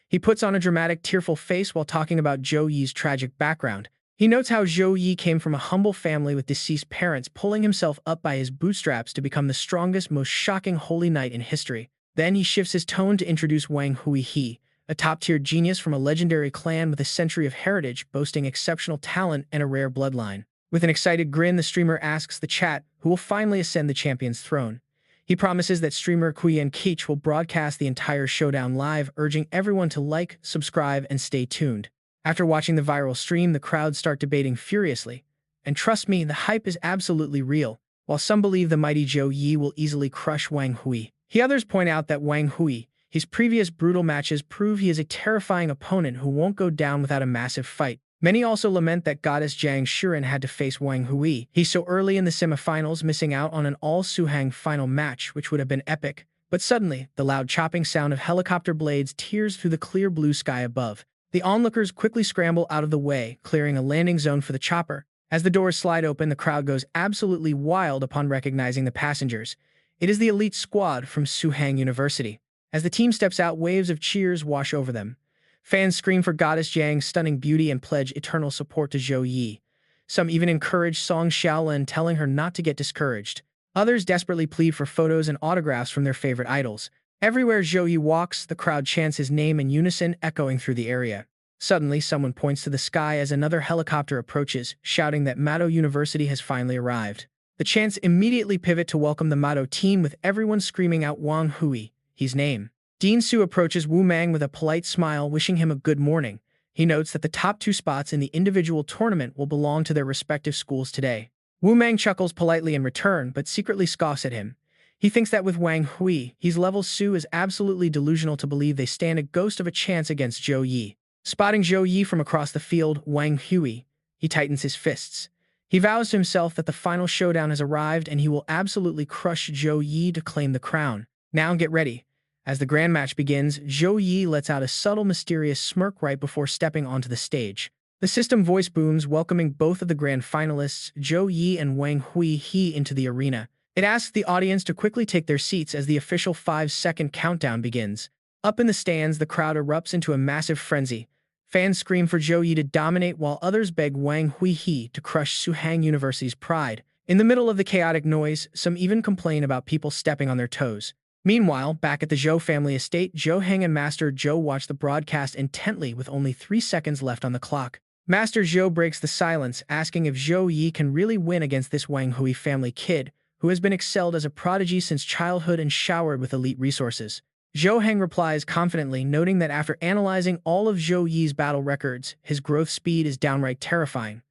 He puts on a dramatic, tearful face while talking about Zhou Yi's tragic background. He notes how Zhou Yi came from a humble family with deceased parents, pulling himself up by his bootstraps to become the strongest, most shocking holy knight in history. Then he shifts his tone to introduce Wang Hui, a top-tier genius from a legendary clan with a century of heritage, boasting exceptional talent and a rare bloodline. With an excited grin, the streamer asks the chat who will finally ascend the champion's throne. He promises that streamer Kuyan Keech will broadcast the entire showdown live, urging everyone to like, subscribe, and stay tuned. After watching the viral stream, the crowd start debating furiously. And trust me, the hype is absolutely real. While some believe the mighty Zhou Yi will easily crush Wang Hui, others point out that Wang Hui His previous brutal matches prove he is a terrifying opponent who won't go down without a massive fight. Many also lament that goddess Jiang Shiren had to face Wang Hui. He's so early in the semifinals, missing out on an all-Suhang final match, which would have been epic. But suddenly, the loud chopping sound of helicopter blades tears through the clear blue sky above. The onlookers quickly scramble out of the way, clearing a landing zone for the chopper. As the doors slide open, the crowd goes absolutely wild upon recognizing the passengers. It is the elite squad from Suhang University. As the team steps out, waves of cheers wash over them. Fans scream for Goddess Jiang's stunning beauty and pledge eternal support to Zhou Yi. Some even encourage Song Xiaolin, telling her not to get discouraged. Others desperately plead for photos and autographs from their favorite idols. Everywhere Zhou Yi walks, the crowd chants his name in unison, echoing through the area. Suddenly, someone points to the sky as another helicopter approaches, shouting that Mado University has finally arrived. The chants immediately pivot to welcome the Mado team, with everyone screaming out Wang Hui, his name. Dean Su approaches Wu Mang with a polite smile, wishing him a good morning. He notes that the top 2 spots in the individual tournament will belong to their respective schools today. Wu Mang chuckles politely in return, but secretly scoffs at him. He thinks that with Wang Hui, his level Su is absolutely delusional to believe they stand a ghost of a chance against Zhou Yi. Spotting Zhou Yi from across the field, Wang Hui, he tightens his fists. He vows to himself that the final showdown has arrived and he will absolutely crush Zhou Yi to claim the crown. Now get ready. As the grand match begins, Zhou Yi lets out a subtle, mysterious smirk right before stepping onto the stage. The system voice booms, welcoming both of the grand finalists, Zhou Yi and Wang Hui, into the arena. It asks the audience to quickly take their seats as the official 5-second countdown begins. Up in the stands, the crowd erupts into a massive frenzy. Fans scream for Zhou Yi to dominate, while others beg Wang Hui to crush Suhang University's pride. In the middle of the chaotic noise, some even complain about people stepping on their toes. Meanwhile, back at the Zhou family estate, Zhou Heng and Master Zhou watch the broadcast intently with only 3 seconds left on the clock. Master Zhou breaks the silence, asking if Zhou Yi can really win against this Wang Hui family kid, who has been excelled as a prodigy since childhood and showered with elite resources. Zhou Heng replies confidently, noting that after analyzing all of Zhou Yi's battle records, his growth speed is downright terrifying.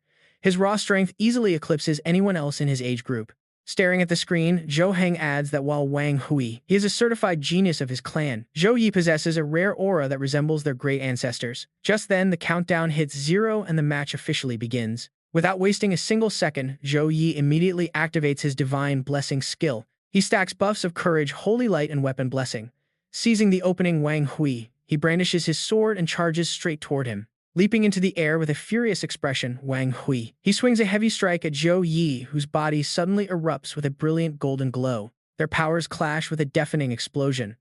His raw strength easily eclipses anyone else in his age group. Staring at the screen, Zhou Heng adds that while Wang Hui, he is a certified genius of his clan, Zhou Yi possesses a rare aura that resembles their great ancestors. Just then, the countdown hits 0 and the match officially begins. Without wasting a single second, Zhou Yi immediately activates his Divine Blessing skill. He stacks buffs of Courage, Holy Light, and Weapon Blessing. Seizing the opening Wang Hui, he brandishes his sword and charges straight toward him. Leaping into the air with a furious expression, Wang Hui, he swings a heavy strike at Zhou Yi, whose body suddenly erupts with a brilliant golden glow. Their powers clash with a deafening explosion.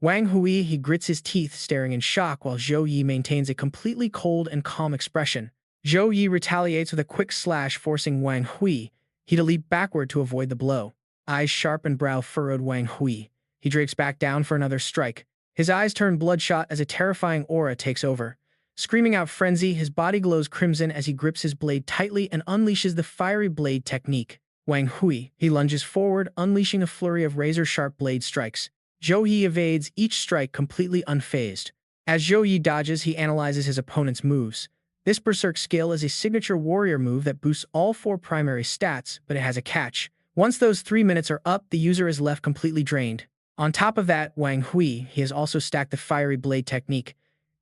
Wang Hui, he grits his teeth, staring in shock, while Zhou Yi maintains a completely cold and calm expression. Zhou Yi retaliates with a quick slash, forcing Wang Hui, to leap backward to avoid the blow. Eyes sharp and brow furrowed, Wang Hui, he drakes back down for another strike. His eyes turn bloodshot as a terrifying aura takes over. Screaming out frenzy, his body glows crimson as he grips his blade tightly and unleashes the fiery blade technique. Wang Hui, he lunges forward, unleashing a flurry of razor-sharp blade strikes. Zhou Yi evades each strike completely unfazed. As Zhou Yi dodges, he analyzes his opponent's moves. This Berserk skill is a signature warrior move that boosts all 4 primary stats, but it has a catch. Once those 3 minutes are up, the user is left completely drained. On top of that, Wang Hui, he has also stacked the fiery blade technique.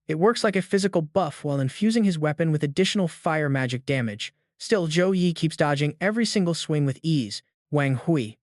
It works like a physical buff while infusing his weapon with additional fire magic damage. Still, Zhou Yi keeps dodging every single swing with ease. Wang Hui,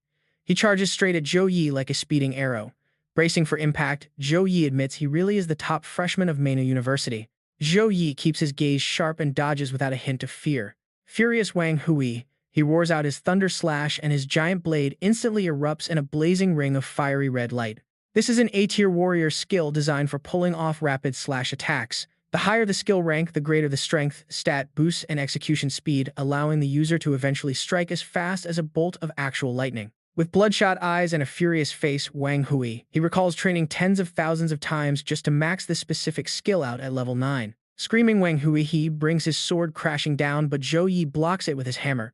he charges straight at Zhou Yi like a speeding arrow. Bracing for impact, Zhou Yi admits he really is the top freshman of Manhwa University. Zhou Yi keeps his gaze sharp and dodges without a hint of fear. Furious Wang Hui, he roars out his thunder slash and his giant blade instantly erupts in a blazing ring of fiery red light. This is an A-tier warrior skill designed for pulling off rapid slash attacks. The higher the skill rank, the greater the strength, stat boost, and execution speed, allowing the user to eventually strike as fast as a bolt of actual lightning. With bloodshot eyes and a furious face, Wang Hui, he recalls training tens of thousands of times just to max this specific skill out at level 9. Screaming Wang Hui, he brings his sword crashing down, but Zhou Yi blocks it with his hammer.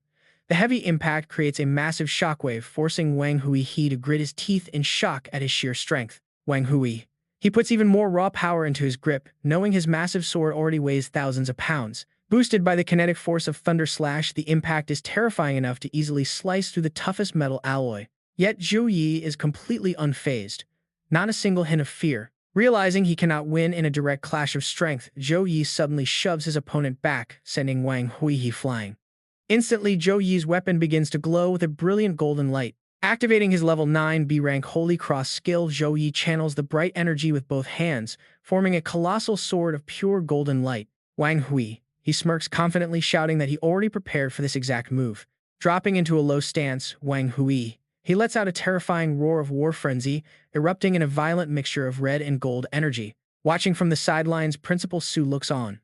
The heavy impact creates a massive shockwave, forcing Wang Hui to grit his teeth in shock at his sheer strength. Wang Hui, he puts even more raw power into his grip, knowing his massive sword already weighs thousands of pounds. Boosted by the kinetic force of Thunder Slash, the impact is terrifying enough to easily slice through the toughest metal alloy. Yet Zhou Yi is completely unfazed. Not a single hint of fear. Realizing he cannot win in a direct clash of strength, Zhou Yi suddenly shoves his opponent back, sending Wang Hui flying. Instantly, Zhou Yi's weapon begins to glow with a brilliant golden light. Activating his level 9 B-rank Holy Cross skill, Zhou Yi channels the bright energy with both hands, forming a colossal sword of pure golden light. Wang Hui, he smirks confidently, shouting that he already prepared for this exact move. Dropping into a low stance, Wang Hui, he lets out a terrifying roar of war frenzy, erupting in a violent mixture of red and gold energy. Watching from the sidelines, Principal Su looks on.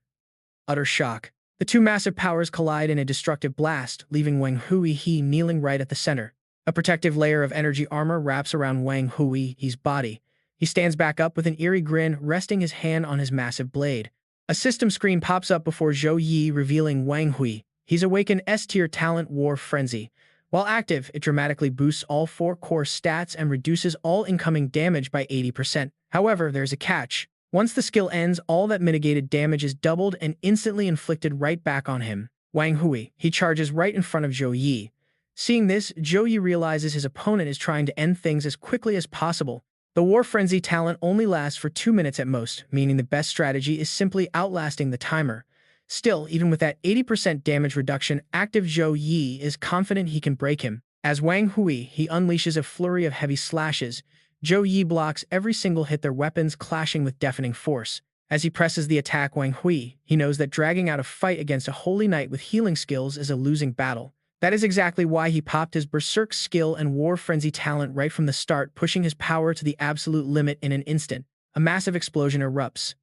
Utter shock. The two massive powers collide in a destructive blast, leaving Wang Hui kneeling right at the center. A protective layer of energy armor wraps around Wang Hui's body. He stands back up with an eerie grin, resting his hand on his massive blade. A system screen pops up before Zhou Yi, revealing Wang Hui. He's awakened S-tier talent War Frenzy. While active, it dramatically boosts all 4 core stats and reduces all incoming damage by 80%. However, there's a catch. Once the skill ends, all that mitigated damage is doubled and instantly inflicted right back on him. Wang Hui, he charges right in front of Zhou Yi. Seeing this, Zhou Yi realizes his opponent is trying to end things as quickly as possible. The War Frenzy talent only lasts for 2 minutes at most, meaning the best strategy is simply outlasting the timer. Still, even with that 80% damage reduction, active Zhou Yi is confident he can break him. As Wang Hui, he unleashes a flurry of heavy slashes. Zhou Yi blocks every single hit, their weapons clashing with deafening force. As he presses the attack, Wang Hui, he knows that dragging out a fight against a holy knight with healing skills is a losing battle. That is exactly why he popped his Berserk skill and War Frenzy talent right from the start, pushing his power to the absolute limit in an instant. A massive explosion erupts.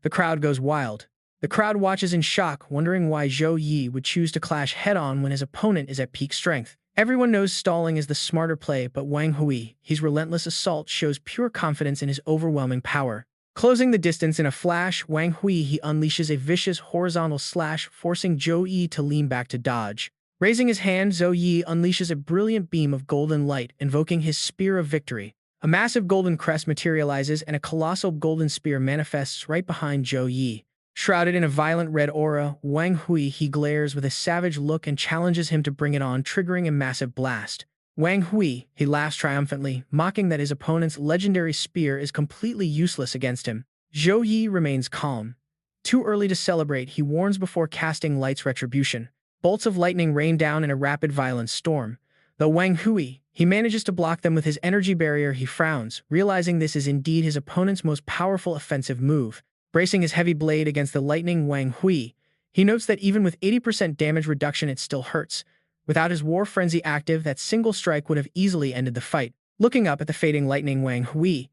The crowd goes wild. The crowd watches in shock, wondering why Zhou Yi would choose to clash head-on when his opponent is at peak strength. Everyone knows stalling is the smarter play, but Wang Hui, his relentless assault shows pure confidence in his overwhelming power. Closing the distance in a flash, Wang Hui, he unleashes a vicious horizontal slash, forcing Zhou Yi to lean back to dodge. Raising his hand, Zhou Yi unleashes a brilliant beam of golden light, invoking his Spear of Victory. A massive golden crest materializes and a colossal golden spear manifests right behind Zhou Yi. Shrouded in a violent red aura, Wang Hui, he glares with a savage look and challenges him to bring it on, triggering a massive blast. Wang Hui, he laughs triumphantly, mocking that his opponent's legendary spear is completely useless against him. Zhou Yi remains calm. Too early to celebrate, he warns before casting Light's Retribution. Bolts of lightning rain down in a rapid violent storm. Though Wang Hui, he manages to block them with his energy barrier, he frowns, realizing this is indeed his opponent's most powerful offensive move. Bracing his heavy blade against the lightning Wang Hui, he notes that even with 80% damage reduction it still hurts. Without his War Frenzy active, that single strike would have easily ended the fight. Looking up at the fading lightning Wang Hui,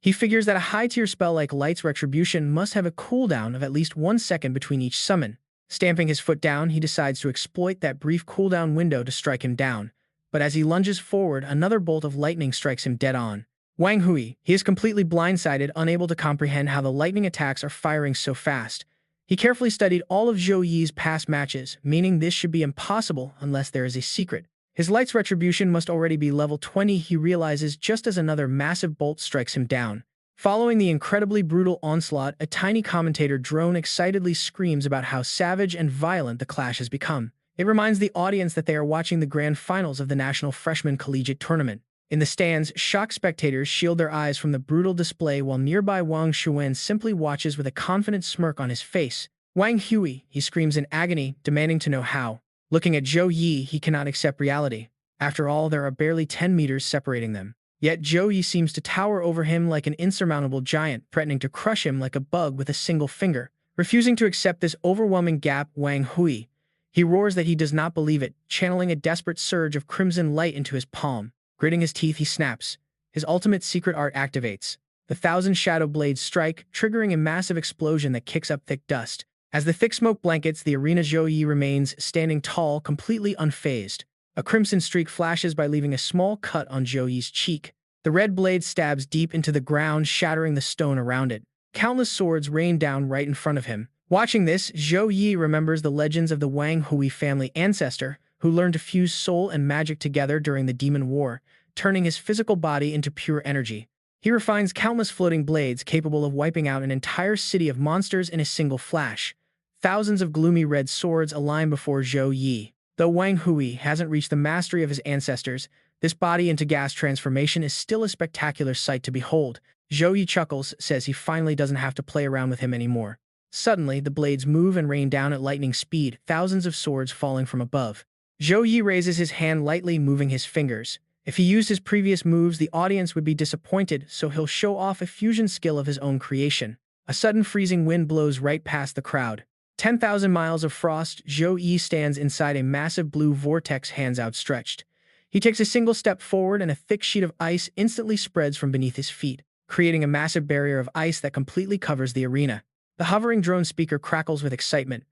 he figures that a high-tier spell like Light's Retribution must have a cooldown of at least 1 second between each summon. Stamping his foot down, he decides to exploit that brief cooldown window to strike him down. But as he lunges forward, another bolt of lightning strikes him dead on. Wang Hui, he is completely blindsided, unable to comprehend how the lightning attacks are firing so fast. He carefully studied all of Zhou Yi's past matches, meaning this should be impossible unless there is a secret. His Light's Retribution must already be level 20, he realizes just as another massive bolt strikes him down. Following the incredibly brutal onslaught, a tiny commentator drone excitedly screams about how savage and violent the clash has become. It reminds the audience that they are watching the grand finals of the National Freshman Collegiate Tournament. In the stands, shocked spectators shield their eyes from the brutal display while nearby Wang Xuan simply watches with a confident smirk on his face. Wang Hui, he screams in agony, demanding to know how. Looking at Zhou Yi, he cannot accept reality. After all, there are barely 10 meters separating them. Yet Zhou Yi seems to tower over him like an insurmountable giant, threatening to crush him like a bug with a single finger. Refusing to accept this overwhelming gap, Wang Hui, he roars that he does not believe it, channeling a desperate surge of crimson light into his palm. Gritting his teeth, he snaps. His ultimate secret art activates. The 1,000 shadow blades strike, triggering a massive explosion that kicks up thick dust. As the thick smoke blankets the arena, Zhou Yi remains standing tall, completely unfazed. A crimson streak flashes by, leaving a small cut on Zhou Yi's cheek. The red blade stabs deep into the ground, shattering the stone around it. Countless swords rain down right in front of him. Watching this, Zhou Yi remembers the legends of the Wang Hui family ancestor, who learned to fuse soul and magic together during the Demon War, turning his physical body into pure energy. He refines countless floating blades capable of wiping out an entire city of monsters in a single flash. Thousands of gloomy red swords align before Zhou Yi. Though Wang Hui hasn't reached the mastery of his ancestors, this body into gas transformation is still a spectacular sight to behold. Zhou Yi chuckles, says he finally doesn't have to play around with him anymore. Suddenly, the blades move and rain down at lightning speed, thousands of swords falling from above. Zhou Yi raises his hand lightly, moving his fingers. If he used his previous moves, the audience would be disappointed, so he'll show off a fusion skill of his own creation. A sudden freezing wind blows right past the crowd. 10,000 miles of frost. Zhou Yi stands inside a massive blue vortex, hands outstretched. He takes a single step forward and a thick sheet of ice instantly spreads from beneath his feet, creating a massive barrier of ice that completely covers the arena. The hovering drone speaker crackles with excitement.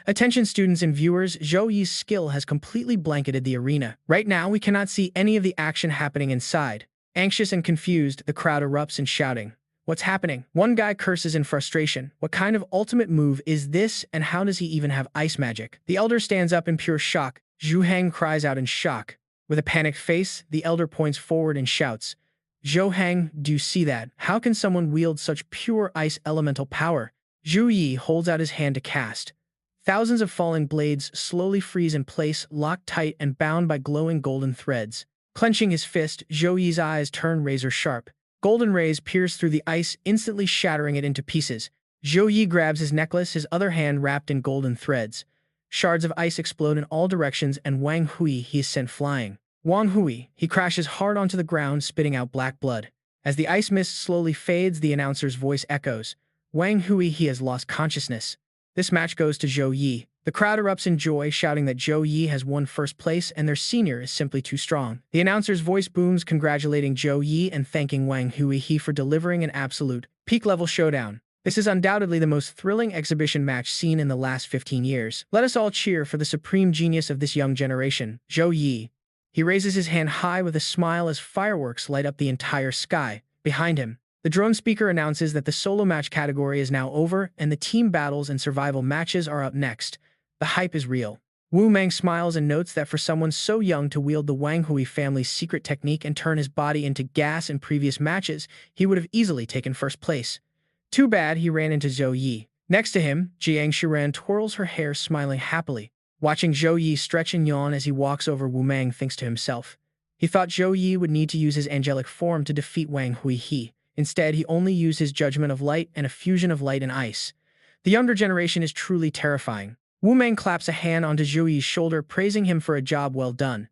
Attention students and viewers, Zhou Yi's skill has completely blanketed the arena. Right now, we cannot see any of the action happening inside. Anxious and confused, the crowd erupts in shouting. What's happening? One guy curses in frustration. What kind of ultimate move is this, and how does he even have ice magic? The elder stands up in pure shock. Zhu Hang cries out in shock. With a panicked face, the elder points forward and shouts, Zhou Hang, do you see that? How can someone wield such pure ice elemental power? Zhu Yi holds out his hand to cast. Thousands of falling blades slowly freeze in place, locked tight and bound by glowing golden threads. Clenching his fist, Zhou Yi's eyes turn razor-sharp. Golden rays pierce through the ice, instantly shattering it into pieces. Zhou Yi grabs his necklace, his other hand wrapped in golden threads. Shards of ice explode in all directions, and Wang Hui he is sent flying. Wang Hui, he crashes hard onto the ground, spitting out black blood. As the ice mist slowly fades, the announcer's voice echoes. Wang Hui he has lost consciousness. This match goes to Zhou Yi. The crowd erupts in joy, shouting that Zhou Yi has won first place and their senior is simply too strong. The announcer's voice booms, congratulating Zhou Yi and thanking Wang Hui he for delivering an absolute peak-level showdown. This is undoubtedly the most thrilling exhibition match seen in the last 15 years. Let us all cheer for the supreme genius of this young generation, Zhou Yi. He raises his hand high with a smile as fireworks light up the entire sky. Behind him, the drone speaker announces that the solo match category is now over and the team battles and survival matches are up next. The hype is real. Wu Meng smiles and notes that for someone so young to wield the Wang Hui family's secret technique and turn his body into gas in previous matches, he would have easily taken first place. Too bad he ran into Zhou Yi. Next to him, Jiang Shuran twirls her hair, smiling happily. Watching Zhou Yi stretch and yawn as he walks over, Wu Meng thinks to himself. He thought Zhou Yi would need to use his angelic form to defeat Wang Hui he. Instead, he only used his judgment of light and a fusion of light and ice. The younger generation is truly terrifying. Wu Meng claps a hand onto Zhou Yi's shoulder, praising him for a job well done.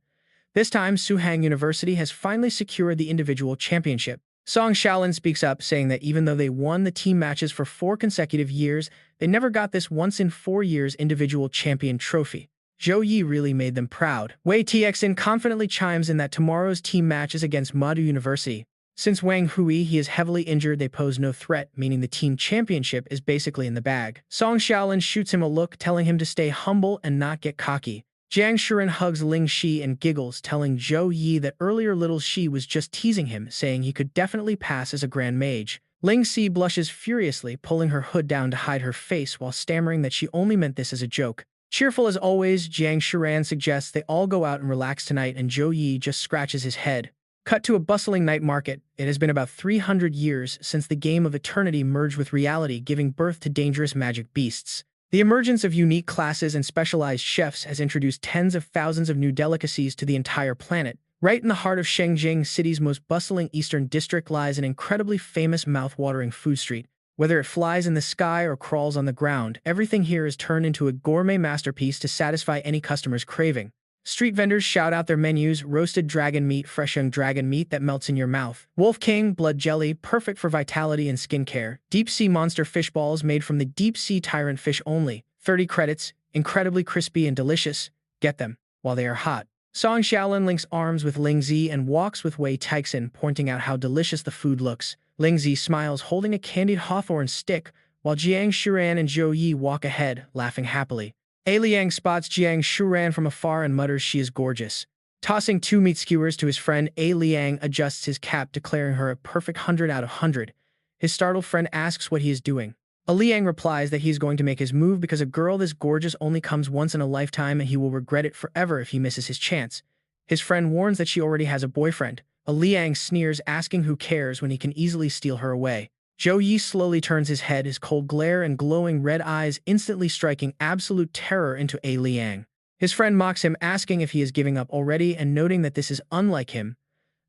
This time, Suhang University has finally secured the individual championship. Song Shaolin speaks up, saying that even though they won the team matches for 4 consecutive years, they never got this once in 4 years individual champion trophy. Zhou Yi really made them proud. Wei Txin confidently chimes in that tomorrow's team match is against Madu University. Since Wang Hui he is heavily injured, they pose no threat, meaning the team championship is basically in the bag. Song Shaolin shoots him a look, telling him to stay humble and not get cocky. Jiang Shuren hugs Ling Shi and giggles, telling Zhou Yi that earlier little Shi was just teasing him, saying he could definitely pass as a grand mage. Ling Shi blushes furiously, pulling her hood down to hide her face while stammering that she only meant this as a joke. Cheerful as always, Jiang Shuran suggests they all go out and relax tonight, and Zhou Yi just scratches his head. Cut to a bustling night market. It has been about 300 years since the game of eternity merged with reality, giving birth to dangerous magic beasts. The emergence of unique classes and specialized chefs has introduced tens of thousands of new delicacies to the entire planet. Right in the heart of Shengjing City's most bustling eastern district lies an incredibly famous mouth-watering food street. Whether it flies in the sky or crawls on the ground, everything here is turned into a gourmet masterpiece to satisfy any customer's craving. Street vendors shout out their menus: roasted dragon meat, fresh young dragon meat that melts in your mouth; Wolf King blood jelly, perfect for vitality and skincare; deep sea monster fish balls made from the deep sea tyrant fish only, 30 credits, incredibly crispy and delicious. Get them while they are hot. Song Shaolin links arms with Ling Zi and walks with Wei Txin, pointing out how delicious the food looks. Ling Zi smiles, holding a candied hawthorn stick, while Jiang Shuran and Zhou Yi walk ahead, laughing happily. A Liang spots Jiang Shuran from afar and mutters she is gorgeous. Tossing 2 meat skewers to his friend, A Liang adjusts his cap, declaring her a perfect 100 out of 100. His startled friend asks what he is doing. A Liang replies that he is going to make his move because a girl this gorgeous only comes once in a lifetime and he will regret it forever if he misses his chance. His friend warns that she already has a boyfriend. A Liang sneers, asking who cares when he can easily steal her away. Zhou Yi slowly turns his head, his cold glare and glowing red eyes instantly striking absolute terror into A Liang. His friend mocks him, asking if he is giving up already and noting that this is unlike him.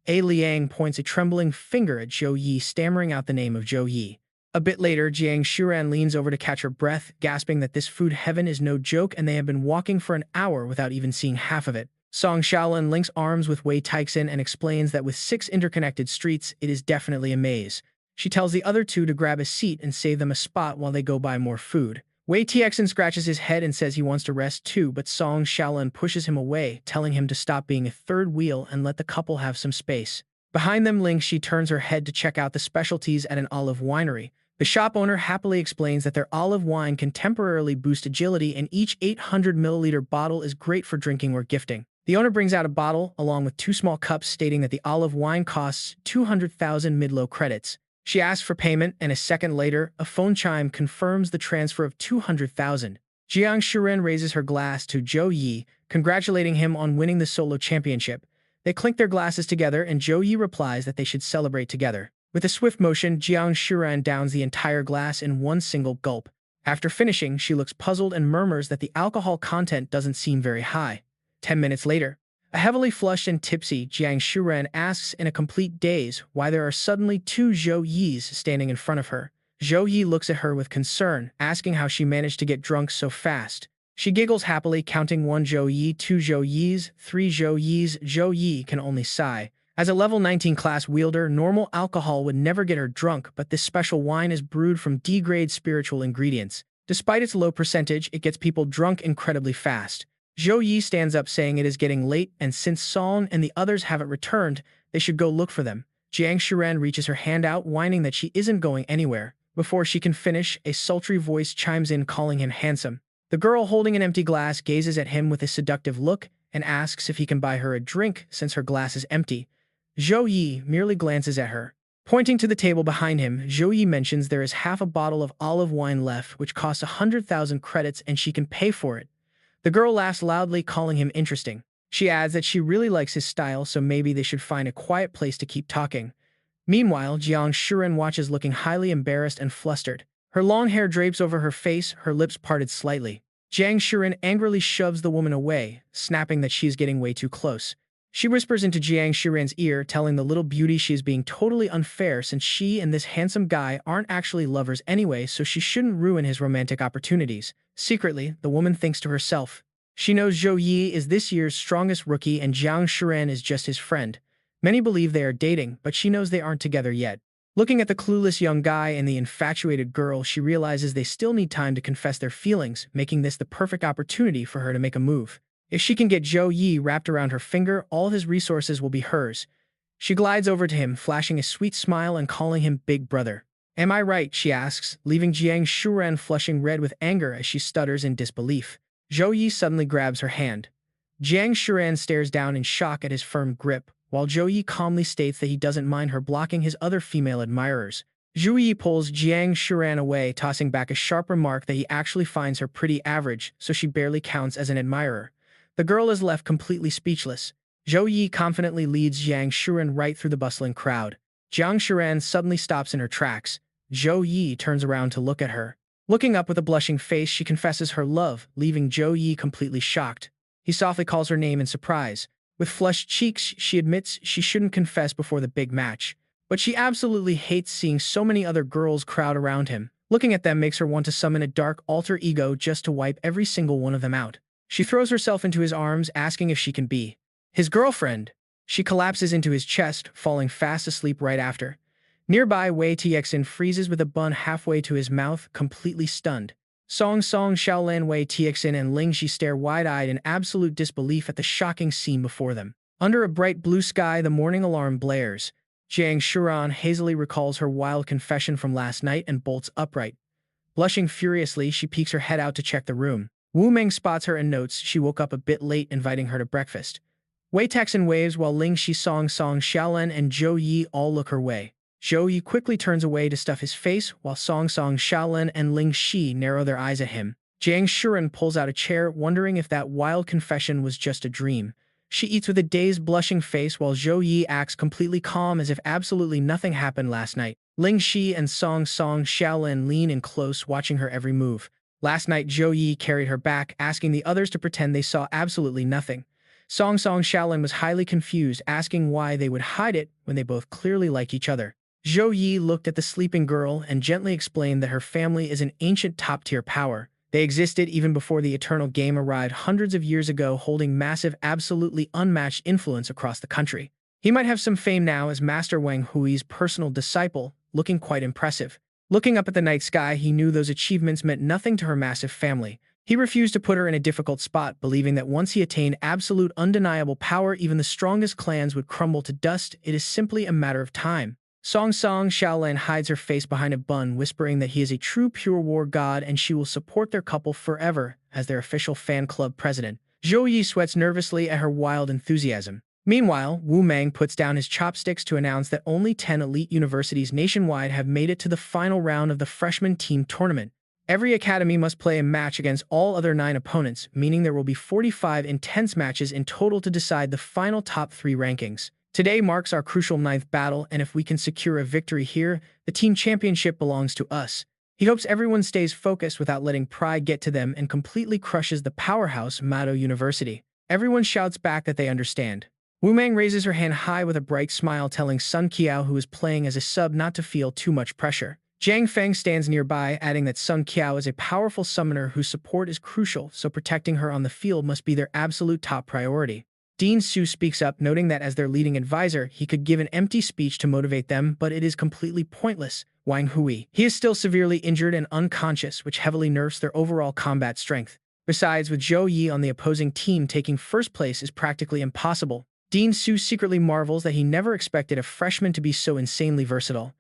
A Liang points a trembling finger at Zhou Yi, stammering out the name of Zhou Yi. A bit later, Jiang Shuran leans over to catch her breath, gasping that this food heaven is no joke and they have been walking for an hour without even seeing half of it. Song Shaolin links arms with Wei Teixin and explains that with 6 interconnected streets, it is definitely a maze. She tells the other 2 to grab a seat and save them a spot while they go buy more food. Wei Teixin scratches his head and says he wants to rest too, but Song Shaolin pushes him away, telling him to stop being a third wheel and let the couple have some space. Behind them, Ling Shi turns her head to check out the specialties at an olive winery. The shop owner happily explains that their olive wine can temporarily boost agility and each 800 milliliter bottle is great for drinking or gifting. The owner brings out a bottle along with 2 small cups, stating that the olive wine costs 200,000 midlo credits. She asks for payment, and a second later, a phone chime confirms the transfer of 200,000. Jiang Shuren raises her glass to Zhou Yi, congratulating him on winning the solo championship. They clink their glasses together, and Zhou Yi replies that they should celebrate together. With a swift motion, Jiang Shuren downs the entire glass in one single gulp. After finishing, she looks puzzled and murmurs that the alcohol content doesn't seem very high. 10 minutes later, a heavily flushed and tipsy Jiang Shuren asks in a complete daze why there are suddenly 2 Zhou Yis standing in front of her. Zhou Yi looks at her with concern, asking how she managed to get drunk so fast. She giggles happily, counting 1 Zhou Yi, 2 Zhou Yis, 3 Zhou Yis. Zhou Yi can only sigh. As a level 19 class wielder, normal alcohol would never get her drunk, but this special wine is brewed from D-grade spiritual ingredients. Despite its low percentage, it gets people drunk incredibly fast. Zhou Yi stands up, saying it is getting late, and since Song and the others haven't returned, they should go look for them. Jiang Shuren reaches her hand out, whining that she isn't going anywhere. Before she can finish, a sultry voice chimes in, calling him handsome. The girl holding an empty glass gazes at him with a seductive look and asks if he can buy her a drink since her glass is empty. Zhou Yi merely glances at her. Pointing to the table behind him, Zhou Yi mentions there is half a bottle of olive wine left, which costs 100,000 credits, and she can pay for it. The girl laughs loudly, calling him interesting. She adds that she really likes his style, so maybe they should find a quiet place to keep talking. Meanwhile, Jiang Shuren watches, looking highly embarrassed and flustered. Her long hair drapes over her face, her lips parted slightly. Jiang Shuren angrily shoves the woman away, snapping that she is getting way too close. She whispers into Jiang Shuren's ear, telling the little beauty she is being totally unfair since she and this handsome guy aren't actually lovers anyway, so she shouldn't ruin his romantic opportunities. Secretly, the woman thinks to herself. She knows Zhou Yi is this year's strongest rookie and Jiang Shuren is just his friend. Many believe they are dating, but she knows they aren't together yet. Looking at the clueless young guy and the infatuated girl, she realizes they still need time to confess their feelings, making this the perfect opportunity for her to make a move. If she can get Zhou Yi wrapped around her finger, all his resources will be hers. She glides over to him, flashing a sweet smile and calling him big brother. Am I right? She asks, leaving Jiang Shuren flushing red with anger as she stutters in disbelief. Zhou Yi suddenly grabs her hand. Jiang Shuren stares down in shock at his firm grip, while Zhou Yi calmly states that he doesn't mind her blocking his other female admirers. Zhou Yi pulls Jiang Shuren away, tossing back a sharp remark that he actually finds her pretty average, so she barely counts as an admirer. The girl is left completely speechless. Zhou Yi confidently leads Jiang Shuren right through the bustling crowd. Jiang Shuren suddenly stops in her tracks. Zhou Yi turns around to look at her. Looking up with a blushing face, she confesses her love, leaving Zhou Yi completely shocked. He softly calls her name in surprise. With flushed cheeks, she admits she shouldn't confess before the big match. But she absolutely hates seeing so many other girls crowd around him. Looking at them makes her want to summon a dark alter ego just to wipe every single one of them out. She throws herself into his arms, asking if she can be his girlfriend. She collapses into his chest, falling fast asleep right after. Nearby, Wei Teixin freezes with a bun halfway to his mouth, completely stunned. Song Shaolin, Wei Teixin, and Ling Shi stare wide-eyed in absolute disbelief at the shocking scene before them. Under a bright blue sky, the morning alarm blares. Jiang Shuren hazily recalls her wild confession from last night and bolts upright. Blushing furiously, she peeks her head out to check the room. Wu Meng spots her and notes she woke up a bit late, inviting her to breakfast. Wei Teixin waves while Ling Shi, Song Shaolin, and Zhou Yi all look her way. Zhou Yi quickly turns away to stuff his face, while Song Shaolin and Ling Shi narrow their eyes at him. Jiang Shuren pulls out a chair, wondering if that wild confession was just a dream. She eats with a dazed, blushing face, while Zhou Yi acts completely calm as if absolutely nothing happened last night. Ling Shi and Song Shaolin lean in close, watching her every move. Last night, Zhou Yi carried her back, asking the others to pretend they saw absolutely nothing. Song Shaolin was highly confused, asking why they would hide it when they both clearly like each other. Zhou Yi looked at the sleeping girl and gently explained that her family is an ancient top-tier power. They existed even before the Eternal Game arrived hundreds of years ago, holding massive, absolutely unmatched influence across the country. He might have some fame now as Master Wang Hui's personal disciple, looking quite impressive. Looking up at the night sky, he knew those achievements meant nothing to her massive family. He refused to put her in a difficult spot, believing that once he attained absolute undeniable power, even the strongest clans would crumble to dust. It is simply a matter of time. Song Shaolin hides her face behind a bun, whispering that he is a true pure war god and she will support their couple forever as their official fan club president. Zhou Yi sweats nervously at her wild enthusiasm. Meanwhile, Wu Mang puts down his chopsticks to announce that only 10 elite universities nationwide have made it to the final round of the freshman team tournament. Every academy must play a match against all other 9 opponents, meaning there will be 45 intense matches in total to decide the final top 3 rankings. Today marks our crucial 9th battle, and if we can secure a victory here, the team championship belongs to us. He hopes everyone stays focused without letting pride get to them and completely crushes the powerhouse Mado University. Everyone shouts back that they understand. Wu Mang raises her hand high with a bright smile, telling Sun Qiao, who is playing as a sub, not to feel too much pressure. Zhang Feng stands nearby, adding that Sun Qiao is a powerful summoner whose support is crucial, so protecting her on the field must be their absolute top priority. Dean Su speaks up, noting that as their leading advisor, he could give an empty speech to motivate them, but it is completely pointless. Wang Hui. He is still severely injured and unconscious, which heavily nerfs their overall combat strength. Besides, with Zhou Yi on the opposing team, taking first place is practically impossible. Dean Su secretly marvels that he never expected a freshman to be so insanely versatile.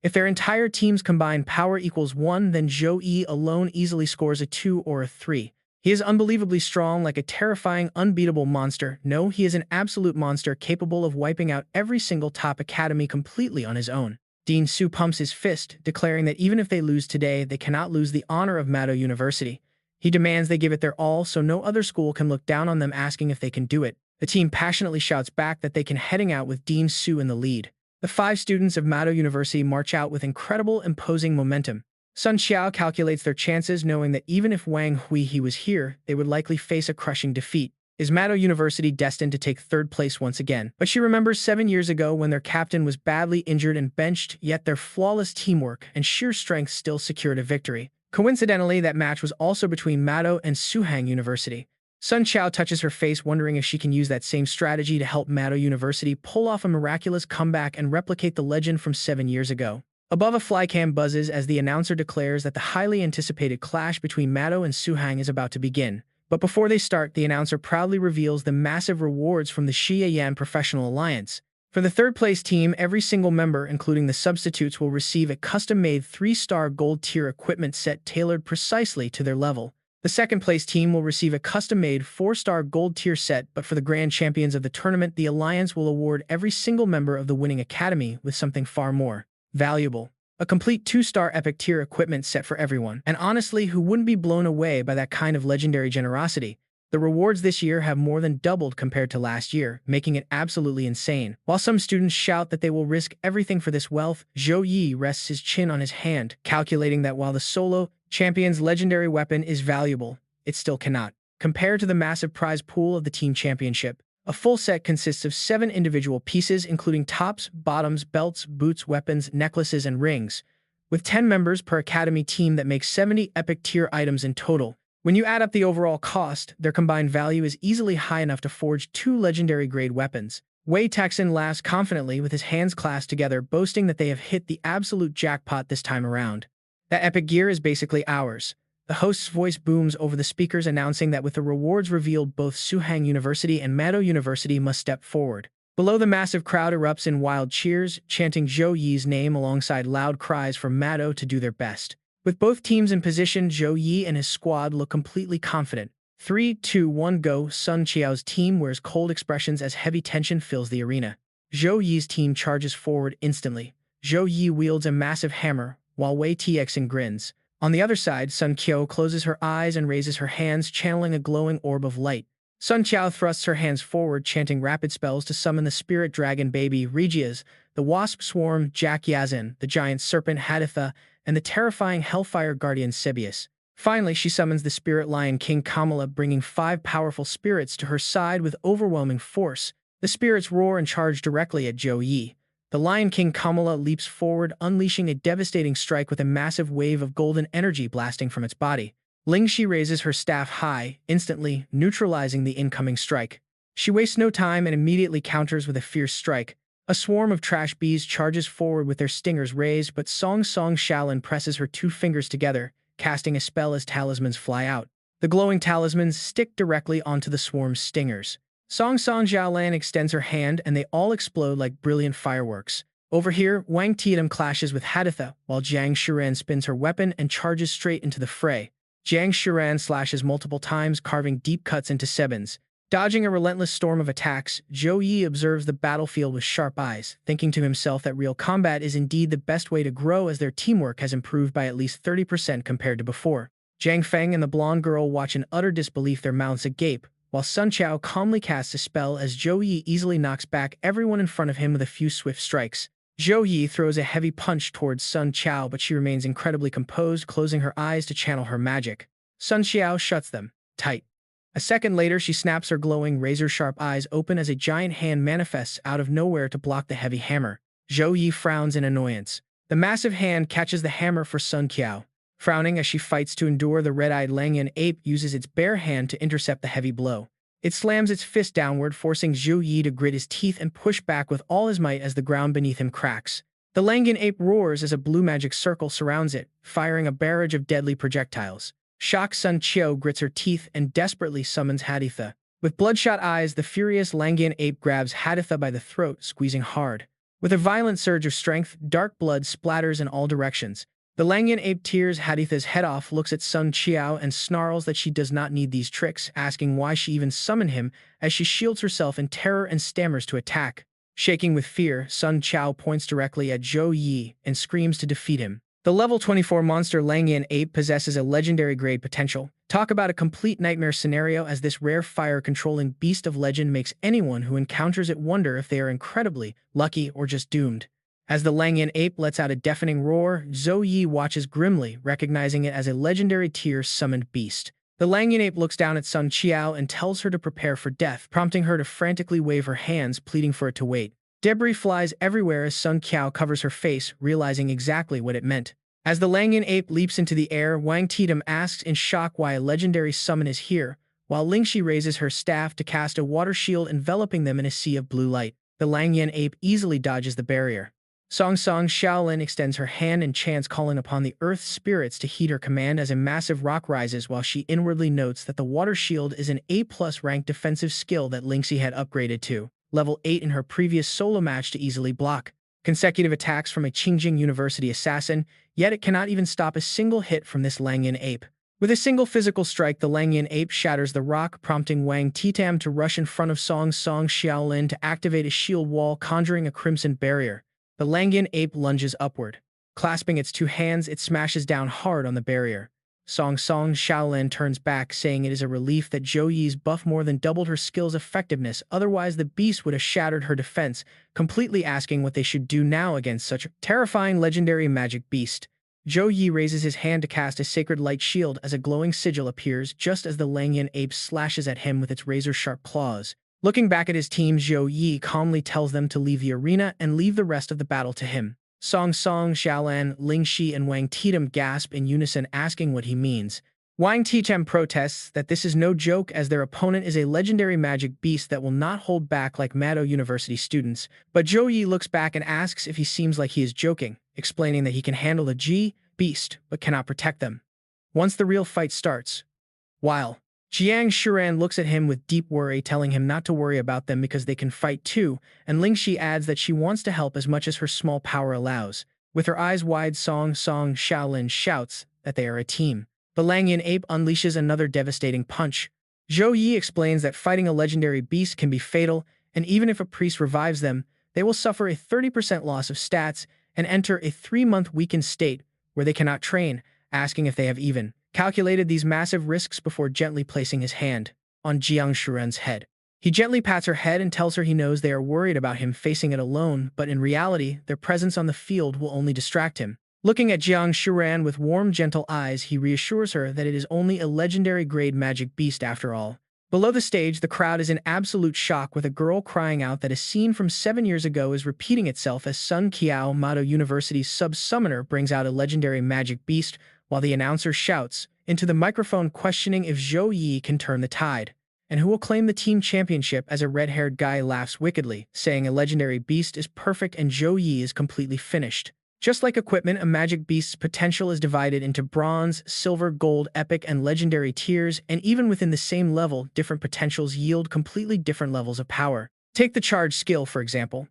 If their entire team's combined power equals 1, then Zhou Yi alone easily scores a 2 or a 3. He is unbelievably strong, like a terrifying, unbeatable monster. No, he is an absolute monster capable of wiping out every single top academy completely on his own. Dean Su pumps his fist, declaring that even if they lose today, they cannot lose the honor of Mado University. He demands they give it their all so no other school can look down on them, asking if they can do it. The team passionately shouts back that they can, heading out with Dean Su in the lead. The 5 students of Mado University march out with incredible, imposing momentum. Sun Xiao calculates their chances, knowing that even if Wang Hui was here, they would likely face a crushing defeat. Is Mado University destined to take 3rd place once again? But she remembers 7 years ago when their captain was badly injured and benched, yet their flawless teamwork and sheer strength still secured a victory. Coincidentally, that match was also between Mado and Suhang University. Sun Xiao touches her face, wondering if she can use that same strategy to help Mado University pull off a miraculous comeback and replicate the legend from 7 years ago. Above, a flycam buzzes as the announcer declares that the highly anticipated clash between Mado and Suhang is about to begin. But before they start, the announcer proudly reveals the massive rewards from the Shiyan Professional Alliance. For the 3rd-place team, every single member, including the substitutes, will receive a custom-made 3-star gold-tier equipment set tailored precisely to their level. The 2nd-place team will receive a custom-made 4-star gold-tier set, but for the grand champions of the tournament, the Alliance will award every single member of the winning academy with something far more valuable. A complete 2-star epic tier equipment set for everyone. And honestly, who wouldn't be blown away by that kind of legendary generosity? The rewards this year have more than doubled compared to last year, making it absolutely insane. While some students shout that they will risk everything for this wealth, Zhou Yi rests his chin on his hand, calculating that while the solo champion's legendary weapon is valuable, it still cannot compare to the massive prize pool of the team championship. A full set consists of 7 individual pieces, including tops, bottoms, belts, boots, weapons, necklaces, and rings. With 10 members per academy team, that makes 70 epic tier items in total. When you add up the overall cost, their combined value is easily high enough to forge 2 legendary grade weapons. Wei Taxin laughs confidently with his hands clasped together, boasting that they have hit the absolute jackpot this time around. That epic gear is basically ours. The host's voice booms over the speakers, announcing that with the rewards revealed, both Suhang University and Mado University must step forward. Below, the massive crowd erupts in wild cheers, chanting Zhou Yi's name alongside loud cries for Mado to do their best. With both teams in position, Zhou Yi and his squad look completely confident. 3, 2, 1, go! Sun Qiao's team wears cold expressions as heavy tension fills the arena. Zhou Yi's team charges forward instantly. Zhou Yi wields a massive hammer, while Wei Txin grins. On the other side, Sun Qiao closes her eyes and raises her hands, channeling a glowing orb of light. Sun Qiao thrusts her hands forward, chanting rapid spells to summon the spirit dragon baby Regias, the wasp swarm Jack Yazin, the giant serpent Haditha, and the terrifying hellfire guardian Sebius. Finally, she summons the spirit lion King Kamala, bringing 5 powerful spirits to her side with overwhelming force. The spirits roar and charge directly at Zhou Yi. The Lion King Kamala leaps forward, unleashing a devastating strike with a massive wave of golden energy blasting from its body. Lingxi raises her staff high, instantly neutralizing the incoming strike. She wastes no time and immediately counters with a fierce strike. A swarm of trash bees charges forward with their stingers raised, but Song Song Shaolin presses her 2 fingers together, casting a spell as talismans fly out. The glowing talismans stick directly onto the swarm's stingers. Song Song Xiaolan extends her hand and they all explode like brilliant fireworks. Over here, Wang Tianm clashes with Haditha, while Jiang Shiran spins her weapon and charges straight into the fray. Jiang Shiran slashes multiple times, carving deep cuts into Sebins. Dodging a relentless storm of attacks, Zhou Yi observes the battlefield with sharp eyes, thinking to himself that real combat is indeed the best way to grow, as their teamwork has improved by at least 30% compared to before. Zhang Feng and the blonde girl watch in utter disbelief, their mouths agape, while Sun Qiao calmly casts a spell as Zhou Yi easily knocks back everyone in front of him with a few swift strikes. Zhou Yi throws a heavy punch towards Sun Qiao, but she remains incredibly composed, closing her eyes to channel her magic. Sun Qiao shuts them tight. A second later, she snaps her glowing, razor-sharp eyes open as a giant hand manifests out of nowhere to block the heavy hammer. Zhou Yi frowns in annoyance. The massive hand catches the hammer for Sun Qiao. Frowning as she fights to endure, the red-eyed Langyan ape uses its bare hand to intercept the heavy blow. It slams its fist downward, forcing Zhou Yi to grit his teeth and push back with all his might as the ground beneath him cracks. The Langyan ape roars as a blue magic circle surrounds it, firing a barrage of deadly projectiles. Shocked Sun Qiao grits her teeth and desperately summons Haditha. With bloodshot eyes, the furious Langyan ape grabs Haditha by the throat, squeezing hard. With a violent surge of strength, dark blood splatters in all directions. The Langyan ape tears Haditha's head off, looks at Sun Qiao and snarls that she does not need these tricks, asking why she even summoned him as she shields herself in terror and stammers to attack. Shaking with fear, Sun Qiao points directly at Zhou Yi and screams to defeat him. The level 24 monster Langyan ape possesses a legendary grade potential. Talk about a complete nightmare scenario, as this rare fire-controlling beast of legend makes anyone who encounters it wonder if they are incredibly lucky or just doomed. As the Langyan ape lets out a deafening roar, Zhou Yi watches grimly, recognizing it as a legendary tier-summoned beast. The Langyan ape looks down at Sun Qiao and tells her to prepare for death, prompting her to frantically wave her hands, pleading for it to wait. Debris flies everywhere as Sun Qiao covers her face, realizing exactly what it meant. As the Langyan ape leaps into the air, Wang Tianm asks in shock why a legendary summon is here, while Lingxi raises her staff to cast a water shield, enveloping them in a sea of blue light. The Langyan ape easily dodges the barrier. Song Song Shaolin extends her hand and chants, calling upon the earth spirits to heed her command as a massive rock rises, while she inwardly notes that the water shield is an A+ rank defensive skill that Lingxi had upgraded to level 8 in her previous solo match to easily block consecutive attacks from a Qingjing University assassin, yet it cannot even stop a single hit from this Langyan ape. With a single physical strike, the Langyan ape shatters the rock, prompting Wang Tianm to rush in front of Song Song Shaolin to activate a shield wall, conjuring a crimson barrier. The Langyan ape lunges upward. Clasping its 2 hands, it smashes down hard on the barrier. Song Song Shaolin turns back, saying it is a relief that Zhou Yi's buff more than doubled her skill's effectiveness, otherwise the beast would have shattered her defense, completely asking what they should do now against such a terrifying legendary magic beast. Zhou Yi raises his hand to cast a sacred light shield as a glowing sigil appears just as the Langyan ape slashes at him with its razor-sharp claws. Looking back at his team, Zhou Yi calmly tells them to leave the arena and leave the rest of the battle to him. Song Song Shaolin, Lingxi, and Wang Tianm gasp in unison, asking what he means. Wang Tianm protests that this is no joke, as their opponent is a legendary magic beast that will not hold back like Mado University students, but Zhou Yi looks back and asks if he seems like he is joking, explaining that he can handle the beast but cannot protect them once the real fight starts. While Jiang Shiran looks at him with deep worry, telling him not to worry about them because they can fight too, and Lingxi adds that she wants to help as much as her small power allows. With her eyes wide, Song Song Shaolin shouts that they are a team. The Langyan ape unleashes another devastating punch. Zhou Yi explains that fighting a legendary beast can be fatal, and even if a priest revives them, they will suffer a 30% loss of stats and enter a 3-month weakened state where they cannot train, asking if they have even calculated these massive risks before gently placing his hand on Jiang Shiran's head. He gently pats her head and tells her he knows they are worried about him facing it alone, but in reality, their presence on the field will only distract him. Looking at Jiang Shuran with warm, gentle eyes, he reassures her that it is only a legendary-grade magic beast after all. Below the stage, the crowd is in absolute shock with a girl crying out that a scene from 7 years ago is repeating itself as Sun Qiao Mado University's sub-summoner brings out a legendary magic beast, while the announcer shouts into the microphone questioning if Zhou Yi can turn the tide. And who will claim the team championship as a red-haired guy laughs wickedly, saying a legendary beast is perfect and Zhou Yi is completely finished. Just like equipment, a magic beast's potential is divided into bronze, silver, gold, epic, and legendary tiers, and even within the same level, different potentials yield completely different levels of power. Take the charge skill, for example.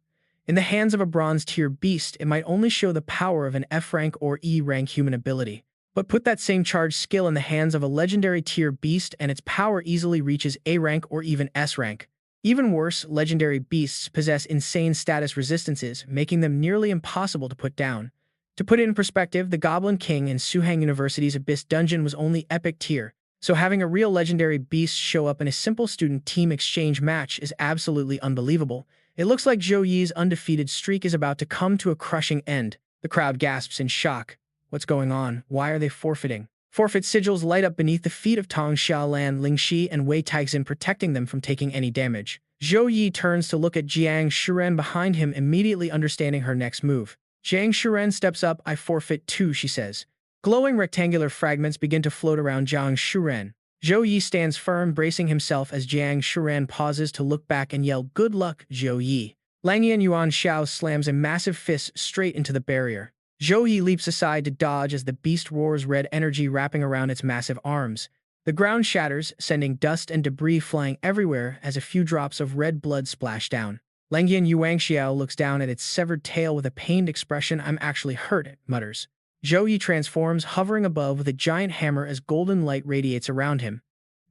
In the hands of a bronze tier beast, it might only show the power of an F rank or E rank human ability. But put that same charge skill in the hands of a legendary tier beast and its power easily reaches A rank or even S rank. Even worse, legendary beasts possess insane status resistances, making them nearly impossible to put down. To put it in perspective, the Goblin King in Suhang University's Abyss Dungeon was only epic tier, so having a real legendary beast show up in a simple student team exchange match is absolutely unbelievable. It looks like Zhou Yi's undefeated streak is about to come to a crushing end. The crowd gasps in shock. What's going on? Why are they forfeiting? Forfeit sigils light up beneath the feet of Tong Xiaolan, Lingxi, and Wei Taixin, protecting them from taking any damage. Zhou Yi turns to look at Jiang Shuren behind him, immediately understanding her next move. Jiang Shuren steps up. I forfeit too, she says. Glowing rectangular fragments begin to float around Jiang Shuren. Zhou Yi stands firm, bracing himself as Jiang Shuren pauses to look back and yell, "Good luck, Zhou Yi." Langyan Yuan Xiao slams a massive fist straight into the barrier. Zhou Yi leaps aside to dodge as the beast roars, red energy wrapping around its massive arms. The ground shatters, sending dust and debris flying everywhere as a few drops of red blood splash down. Langyan Yuanxiao looks down at its severed tail with a pained expression. I'm actually hurt, it mutters. Zhou Yi transforms, hovering above with a giant hammer as golden light radiates around him.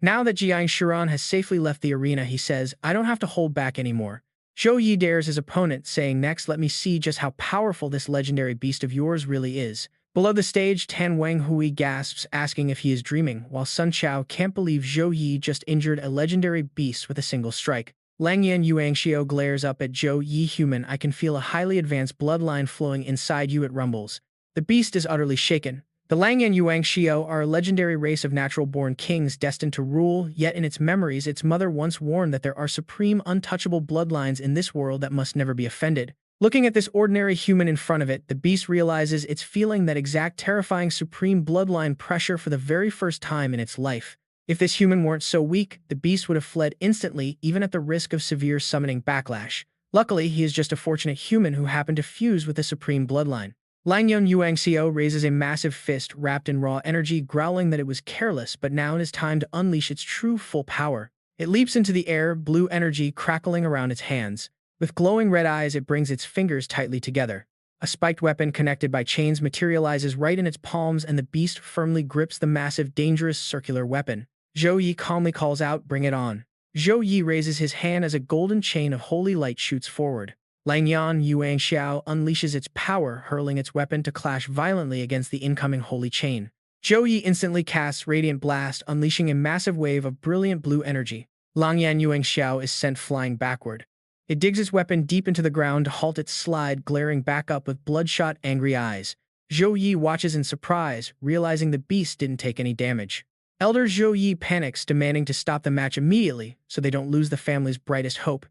Now that Jiang Shuran has safely left the arena, he says, I don't have to hold back anymore. Zhou Yi dares his opponent, saying, next, let me see just how powerful this legendary beast of yours really is. Below the stage, Tan Wanghui gasps, asking if he is dreaming, while Sun Chao can't believe Zhou Yi just injured a legendary beast with a single strike. Langyan Yuanxiao glares up at Zhou Yi. Human, I can feel a highly advanced bloodline flowing inside you, it rumbles. The beast is utterly shaken. The Langyan Yuanxiao are a legendary race of natural-born kings destined to rule, yet in its memories its mother once warned that there are supreme, untouchable bloodlines in this world that must never be offended. Looking at this ordinary human in front of it, the beast realizes it's feeling that exact terrifying supreme bloodline pressure for the very first time in its life. If this human weren't so weak, the beast would have fled instantly, even at the risk of severe summoning backlash. Luckily, he is just a fortunate human who happened to fuse with the supreme bloodline. Langyan Yuanxiao raises a massive fist wrapped in raw energy, growling that it was careless, but now it is time to unleash its true full power. It leaps into the air, blue energy crackling around its hands. With glowing red eyes, it brings its fingers tightly together. A spiked weapon connected by chains materializes right in its palms, and the beast firmly grips the massive, dangerous circular weapon. Zhou Yi calmly calls out, bring it on. Zhou Yi raises his hand as a golden chain of holy light shoots forward. Langyan Yuanxiao unleashes its power, hurling its weapon to clash violently against the incoming holy chain. Zhou Yi instantly casts Radiant Blast, unleashing a massive wave of brilliant blue energy. Langyan Yuanxiao is sent flying backward. It digs its weapon deep into the ground to halt its slide, glaring back up with bloodshot, angry eyes. Zhou Yi watches in surprise, realizing the beast didn't take any damage. Elder Zhou Yi panics, demanding to stop the match immediately so they don't lose the family's brightest hope.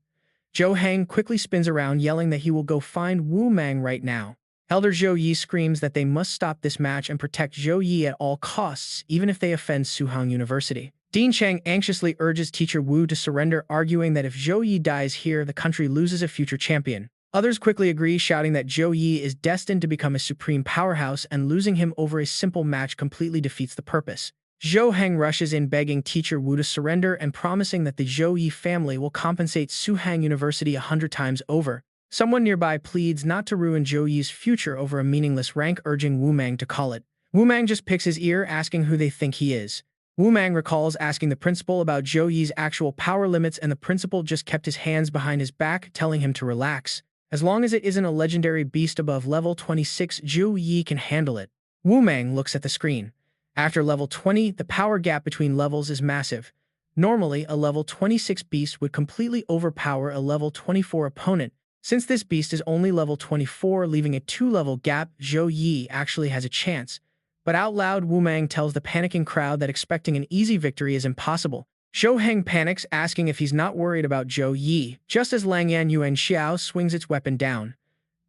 Zhou Heng quickly spins around, yelling that he will go find Wu Mang right now. Elder Zhou Yi screams that they must stop this match and protect Zhou Yi at all costs, even if they offend Suhang University. Dean Cheng anxiously urges teacher Wu to surrender, arguing that if Zhou Yi dies here, the country loses a future champion. Others quickly agree, shouting that Zhou Yi is destined to become a supreme powerhouse, and losing him over a simple match completely defeats the purpose. Zhou Heng rushes in, begging teacher Wu to surrender and promising that the Zhou Yi family will compensate Suhang University 100 times over. Someone nearby pleads not to ruin Zhou Yi's future over a meaningless rank, urging Wu Mang to call it. Wu Mang just picks his ear, asking who they think he is. Wu Mang recalls asking the principal about Zhou Yi's actual power limits, and the principal just kept his hands behind his back, telling him to relax. As long as it isn't a legendary beast above level 26, Zhou Yi can handle it. Wu Mang looks at the screen. After level 20, the power gap between levels is massive. Normally, a level 26 beast would completely overpower a level 24 opponent, Since this beast is only level 24, leaving a 2-level gap, Zhou Yi actually has a chance. But out loud, Wu Mang tells the panicking crowd that expecting an easy victory is impossible. Zhou Heng panics, asking if he's not worried about Zhou Yi, just as Langyan Yuan Xiao swings its weapon down.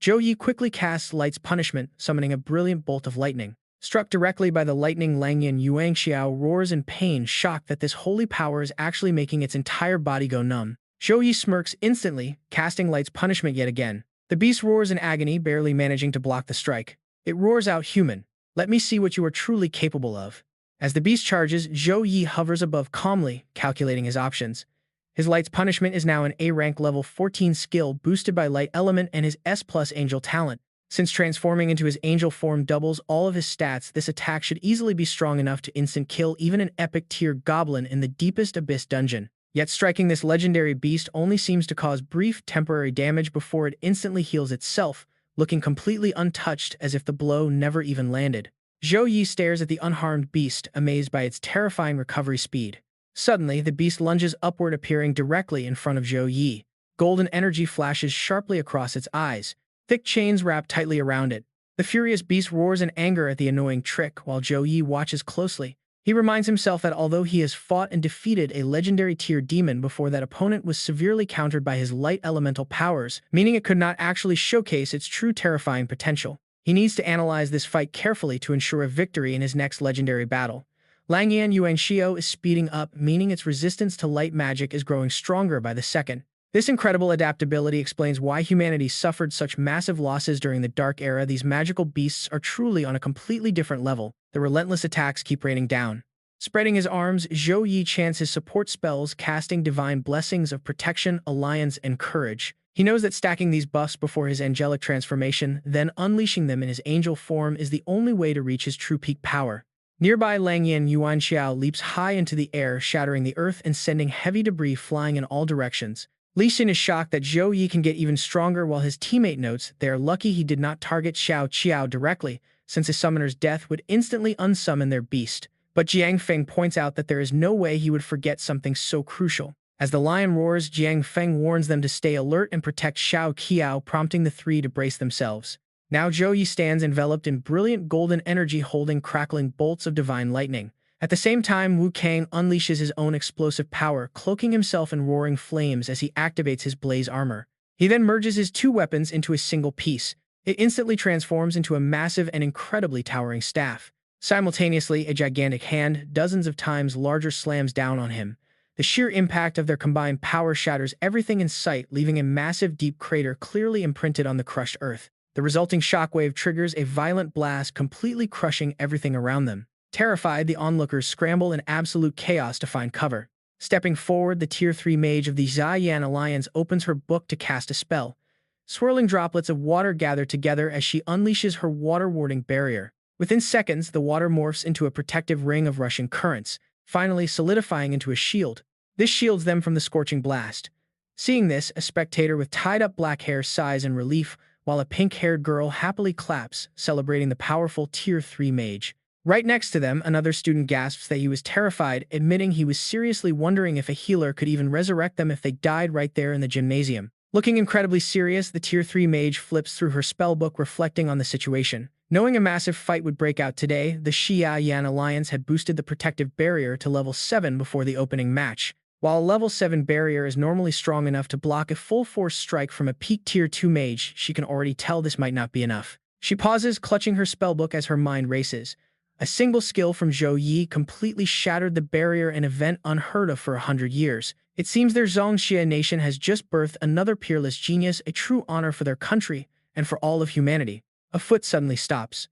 Zhou Yi quickly casts Light's Punishment, summoning a brilliant bolt of lightning. Struck directly by the lightning, Langyan Yuan Xiao roars in pain, shocked that this holy power is actually making its entire body go numb. Zhou Yi smirks instantly, casting Light's Punishment yet again. The beast roars in agony, barely managing to block the strike. It roars out, "Human, let me see what you are truly capable of." As the beast charges, Zhou Yi hovers above calmly, calculating his options. His Light's Punishment is now an A-rank level 14 skill boosted by Light Element and his S+ Angel talent. Since transforming into his angel form doubles all of his stats, this attack should easily be strong enough to instant kill even an epic tier goblin in the deepest abyss dungeon. Yet striking this legendary beast only seems to cause brief, temporary damage before it instantly heals itself, looking completely untouched as if the blow never even landed. Zhou Yi stares at the unharmed beast, amazed by its terrifying recovery speed. Suddenly, the beast lunges upward, appearing directly in front of Zhou Yi. Golden energy flashes sharply across its eyes. Thick chains wrap tightly around it. The furious beast roars in anger at the annoying trick, while Zhou Yi watches closely. He reminds himself that although he has fought and defeated a legendary tier demon before, that opponent was severely countered by his light elemental powers, meaning it could not actually showcase its true terrifying potential. He needs to analyze this fight carefully to ensure a victory in his next legendary battle. Langyan Yuan Xiao is speeding up, meaning its resistance to light magic is growing stronger by the second. This incredible adaptability explains why humanity suffered such massive losses during the Dark Era. These magical beasts are truly on a completely different level. The relentless attacks keep raining down. Spreading his arms, Zhou Yi chants his support spells, casting divine blessings of protection, alliance, and courage. He knows that stacking these buffs before his angelic transformation, then unleashing them in his angel form, is the only way to reach his true peak power. Nearby, Langyan Yuan Xiao leaps high into the air, shattering the earth and sending heavy debris flying in all directions. Li Xin is shocked that Zhou Yi can get even stronger, while his teammate notes they are lucky he did not target Xiao Qiao directly, since his summoner's death would instantly unsummon their beast. But Jiang Feng points out that there is no way he would forget something so crucial. As the lion roars, Jiang Feng warns them to stay alert and protect Xiao Qiao, prompting the three to brace themselves. Now Zhou Yi stands enveloped in brilliant golden energy, holding crackling bolts of divine lightning. At the same time, Wu Kang unleashes his own explosive power, cloaking himself in roaring flames as he activates his blaze armor. He then merges his two weapons into a single piece. It instantly transforms into a massive and incredibly towering staff. Simultaneously, a gigantic hand, dozens of times larger, slams down on him. The sheer impact of their combined power shatters everything in sight, leaving a massive deep crater clearly imprinted on the crushed earth. The resulting shockwave triggers a violent blast, completely crushing everything around them. Terrified, the onlookers scramble in absolute chaos to find cover. Stepping forward, the Tier 3 mage of the Zhaiyan Alliance opens her book to cast a spell. Swirling droplets of water gather together as she unleashes her water-warding barrier. Within seconds, the water morphs into a protective ring of rushing currents, finally solidifying into a shield. This shields them from the scorching blast. Seeing this, a spectator with tied-up black hair sighs in relief, while a pink-haired girl happily claps, celebrating the powerful Tier 3 mage. Right next to them, another student gasps that he was terrified, admitting he was seriously wondering if a healer could even resurrect them if they died right there in the gymnasium. Looking incredibly serious, the Tier 3 mage flips through her spellbook, reflecting on the situation. Knowing a massive fight would break out today, the Xiaoyan Alliance had boosted the protective barrier to level 7 before the opening match. While a level 7 barrier is normally strong enough to block a full-force strike from a peak Tier 2 mage, she can already tell this might not be enough. She pauses, clutching her spellbook as her mind races. A single skill from Zhou Yi completely shattered the barrier, an event unheard of for 100 years. It seems their Zhongxia nation has just birthed another peerless genius, a true honor for their country and for all of humanity. A foot suddenly stops.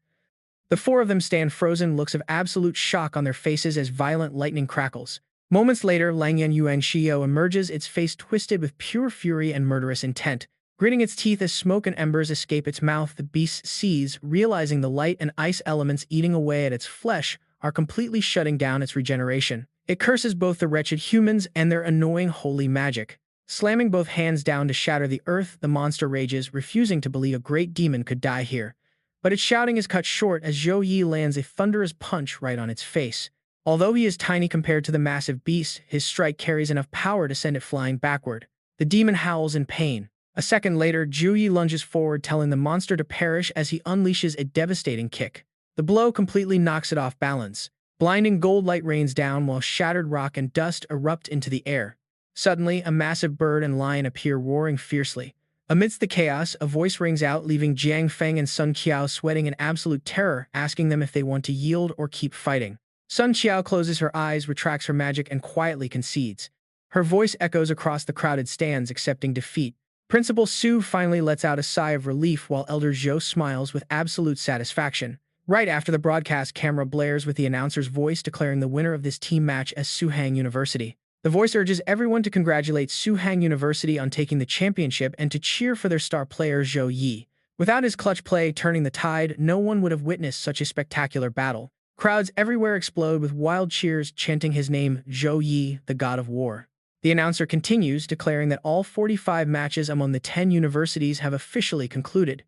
The four of them stand frozen, looks of absolute shock on their faces as violent lightning crackles. Moments later, Langyan Yuan Xiao emerges, its face twisted with pure fury and murderous intent. Gritting its teeth as smoke and embers escape its mouth, the beast sees, realizing the light and ice elements eating away at its flesh are completely shutting down its regeneration. It curses both the wretched humans and their annoying holy magic. Slamming both hands down to shatter the earth, the monster rages, refusing to believe a great demon could die here. But its shouting is cut short as Zhou Yi lands a thunderous punch right on its face. Although he is tiny compared to the massive beast, his strike carries enough power to send it flying backward. The demon howls in pain. A second later, Zhou Yi lunges forward, telling the monster to perish as he unleashes a devastating kick. The blow completely knocks it off balance. Blinding gold light rains down while shattered rock and dust erupt into the air. Suddenly, a massive bird and lion appear, roaring fiercely. Amidst the chaos, a voice rings out, leaving Jiang Feng and Sun Qiao sweating in absolute terror, asking them if they want to yield or keep fighting. Sun Qiao closes her eyes, retracts her magic, and quietly concedes. Her voice echoes across the crowded stands, accepting defeat. Principal Su finally lets out a sigh of relief while Elder Zhou smiles with absolute satisfaction. Right after the broadcast camera blares with the announcer's voice declaring the winner of this team match as Suhang University. The voice urges everyone to congratulate Suhang University on taking the championship and to cheer for their star player Zhou Yi. Without his clutch play turning the tide, no one would have witnessed such a spectacular battle. Crowds everywhere explode with wild cheers chanting his name, Zhou Yi, the god of war. The announcer continues, declaring that all 45 matches among the 10 universities have officially concluded.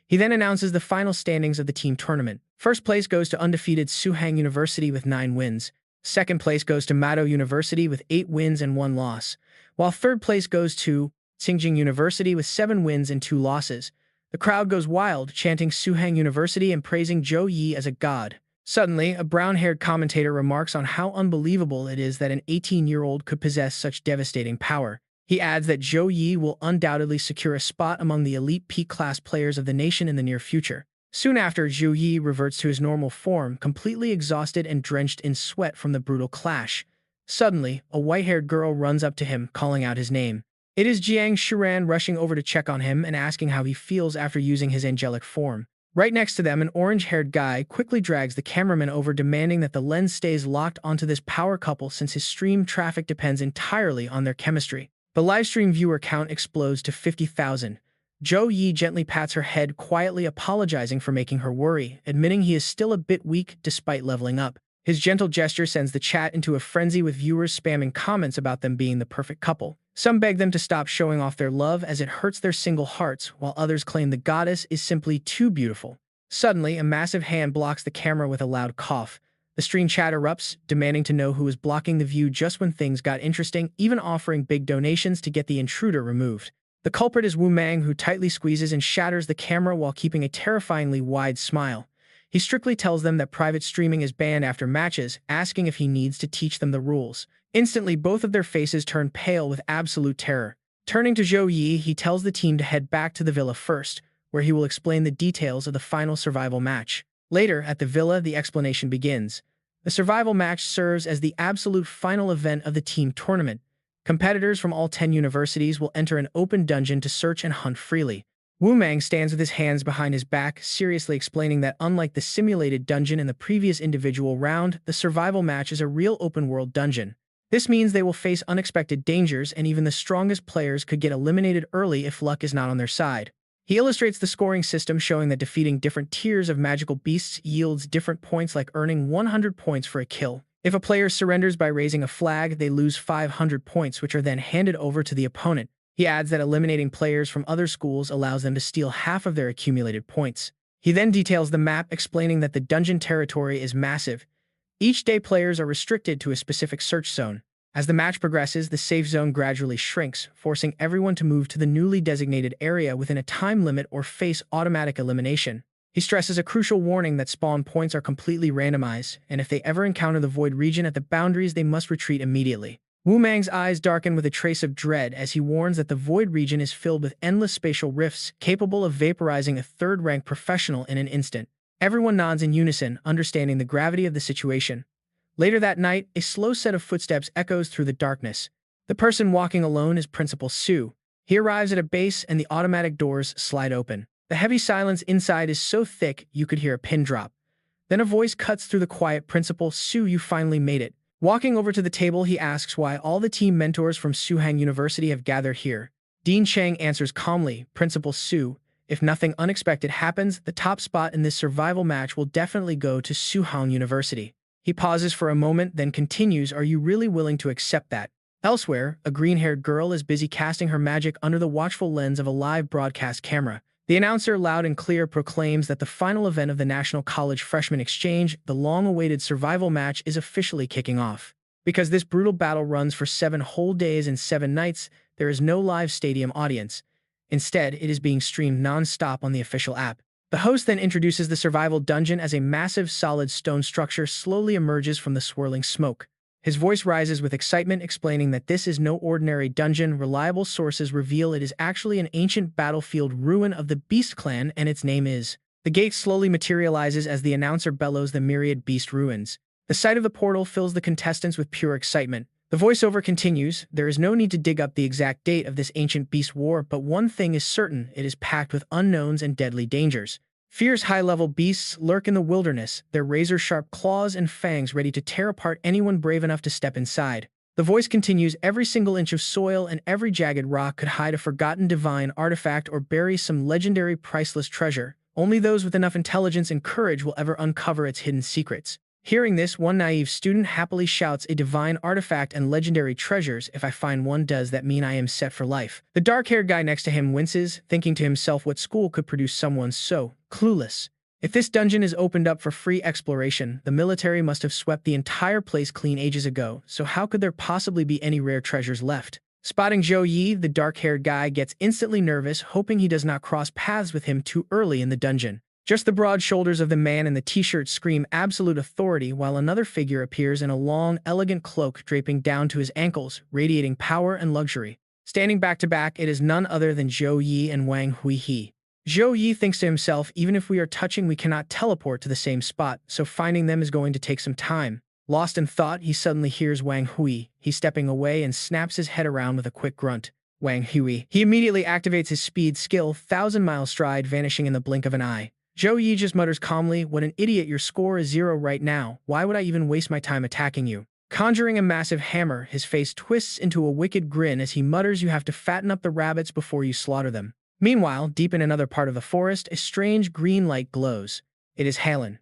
He then announces the final standings of the team tournament. First place goes to undefeated Suhang University with 9 wins. Second place goes to Mado University with 8 wins and 1 loss, while third place goes to Xinjiang University with 7 wins and 2 losses. The crowd goes wild, chanting Suhang University and praising Zhou Yi as a god. Suddenly, a brown-haired commentator remarks on how unbelievable it is that an 18-year-old could possess such devastating power. He adds that Zhou Yi will undoubtedly secure a spot among the elite peak-class players of the nation in the near future. Soon after, Zhou Yi reverts to his normal form, completely exhausted and drenched in sweat from the brutal clash. Suddenly, a white-haired girl runs up to him, calling out his name. It is Jiang Shiran, rushing over to check on him and asking how he feels after using his angelic form. Right next to them, an orange-haired guy quickly drags the cameraman over, demanding that the lens stays locked onto this power couple since his stream traffic depends entirely on their chemistry. The livestream viewer count explodes to 50,000. Zhou Yi gently pats her head, quietly apologizing for making her worry, admitting he is still a bit weak despite leveling up. His gentle gesture sends the chat into a frenzy, with viewers spamming comments about them being the perfect couple. Some beg them to stop showing off their love as it hurts their single hearts, while others claim the goddess is simply too beautiful. Suddenly, a massive hand blocks the camera with a loud cough. The stream chat erupts, demanding to know who is blocking the view just when things got interesting, even offering big donations to get the intruder removed. The culprit is Wu Mang, who tightly squeezes and shatters the camera while keeping a terrifyingly wide smile. He strictly tells them that private streaming is banned after matches, asking if he needs to teach them the rules. Instantly, both of their faces turn pale with absolute terror. Turning to Zhou Yi, he tells the team to head back to the villa first, where he will explain the details of the final survival match. Later, at the villa, the explanation begins. The survival match serves as the absolute final event of the team tournament. Competitors from all 10 universities will enter an open dungeon to search and hunt freely. Wu Mang stands with his hands behind his back, seriously explaining that unlike the simulated dungeon in the previous individual round, the survival match is a real open-world dungeon. This means they will face unexpected dangers, and even the strongest players could get eliminated early if luck is not on their side. He illustrates the scoring system, showing that defeating different tiers of magical beasts yields different points, like earning 100 points for a kill. If a player surrenders by raising a flag, they lose 500 points, which are then handed over to the opponent. He adds that eliminating players from other schools allows them to steal half of their accumulated points. He then details the map, explaining that the dungeon territory is massive. Each day, players are restricted to a specific search zone. As the match progresses, the safe zone gradually shrinks, forcing everyone to move to the newly designated area within a time limit or face automatic elimination. He stresses a crucial warning that spawn points are completely randomized, and if they ever encounter the void region at the boundaries, they must retreat immediately. Wu Mang's eyes darken with a trace of dread as he warns that the void region is filled with endless spatial rifts, capable of vaporizing a third-rank professional in an instant. Everyone nods in unison, understanding the gravity of the situation. Later that night, a slow set of footsteps echoes through the darkness. The person walking alone is Principal Su. He arrives at a base and the automatic doors slide open. The heavy silence inside is so thick you could hear a pin drop. Then a voice cuts through the quiet. "Principal Su, you finally made it." Walking over to the table, he asks why all the team mentors from Suhang University have gathered here. Dean Cheng answers calmly, "Principal Su, if nothing unexpected happens, the top spot in this survival match will definitely go to Suhang University." He pauses for a moment, then continues, "Are you really willing to accept that?" Elsewhere, a green-haired girl is busy casting her magic under the watchful lens of a live broadcast camera. The announcer, loud and clear, proclaims that the final event of the National College Freshman Exchange, the long-awaited survival match, is officially kicking off. Because this brutal battle runs for 7 whole days and 7 nights, there is no live stadium audience. Instead, it is being streamed non-stop on the official app. The host then introduces the survival dungeon as a massive solid stone structure slowly emerges from the swirling smoke. His voice rises with excitement, explaining that this is no ordinary dungeon. Reliable sources reveal it is actually an ancient battlefield ruin of the Beast Clan, and its name is. The gate slowly materializes as the announcer bellows the myriad beast ruins. The sight of the portal fills the contestants with pure excitement. The voiceover continues, there is no need to dig up the exact date of this ancient beast war, but one thing is certain, it is packed with unknowns and deadly dangers. Fierce high-level beasts lurk in the wilderness, their razor-sharp claws and fangs ready to tear apart anyone brave enough to step inside. The voice continues, every single inch of soil and every jagged rock could hide a forgotten divine artifact or bury some legendary priceless treasure. Only those with enough intelligence and courage will ever uncover its hidden secrets. Hearing this, one naive student happily shouts, a divine artifact and legendary treasures. If I find one, does that mean I am set for life? The dark-haired guy next to him winces, thinking to himself what school could produce someone so clueless. If this dungeon is opened up for free exploration, the military must have swept the entire place clean ages ago, so how could there possibly be any rare treasures left? Spotting Zhou Yi, the dark-haired guy gets instantly nervous, hoping he does not cross paths with him too early in the dungeon. Just the broad shoulders of the man in the t-shirt scream absolute authority, while another figure appears in a long, elegant cloak draping down to his ankles, radiating power and luxury. Standing back to back, it is none other than Zhou Yi and Wang Hui. Zhou Yi thinks to himself, even if we are touching, we cannot teleport to the same spot, so finding them is going to take some time. Lost in thought, he suddenly hears Wang Hui. He's stepping away and snaps his head around with a quick grunt. Wang Hui. He immediately activates his speed skill, 1,000-mile stride, vanishing in the blink of an eye. Zhou Yi just mutters calmly, what an idiot, your score is 0 right now, why would I even waste my time attacking you? Conjuring a massive hammer, his face twists into a wicked grin as he mutters, you have to fatten up the rabbits before you slaughter them. Meanwhile, deep in another part of the forest, a strange green light glows. It is Helen.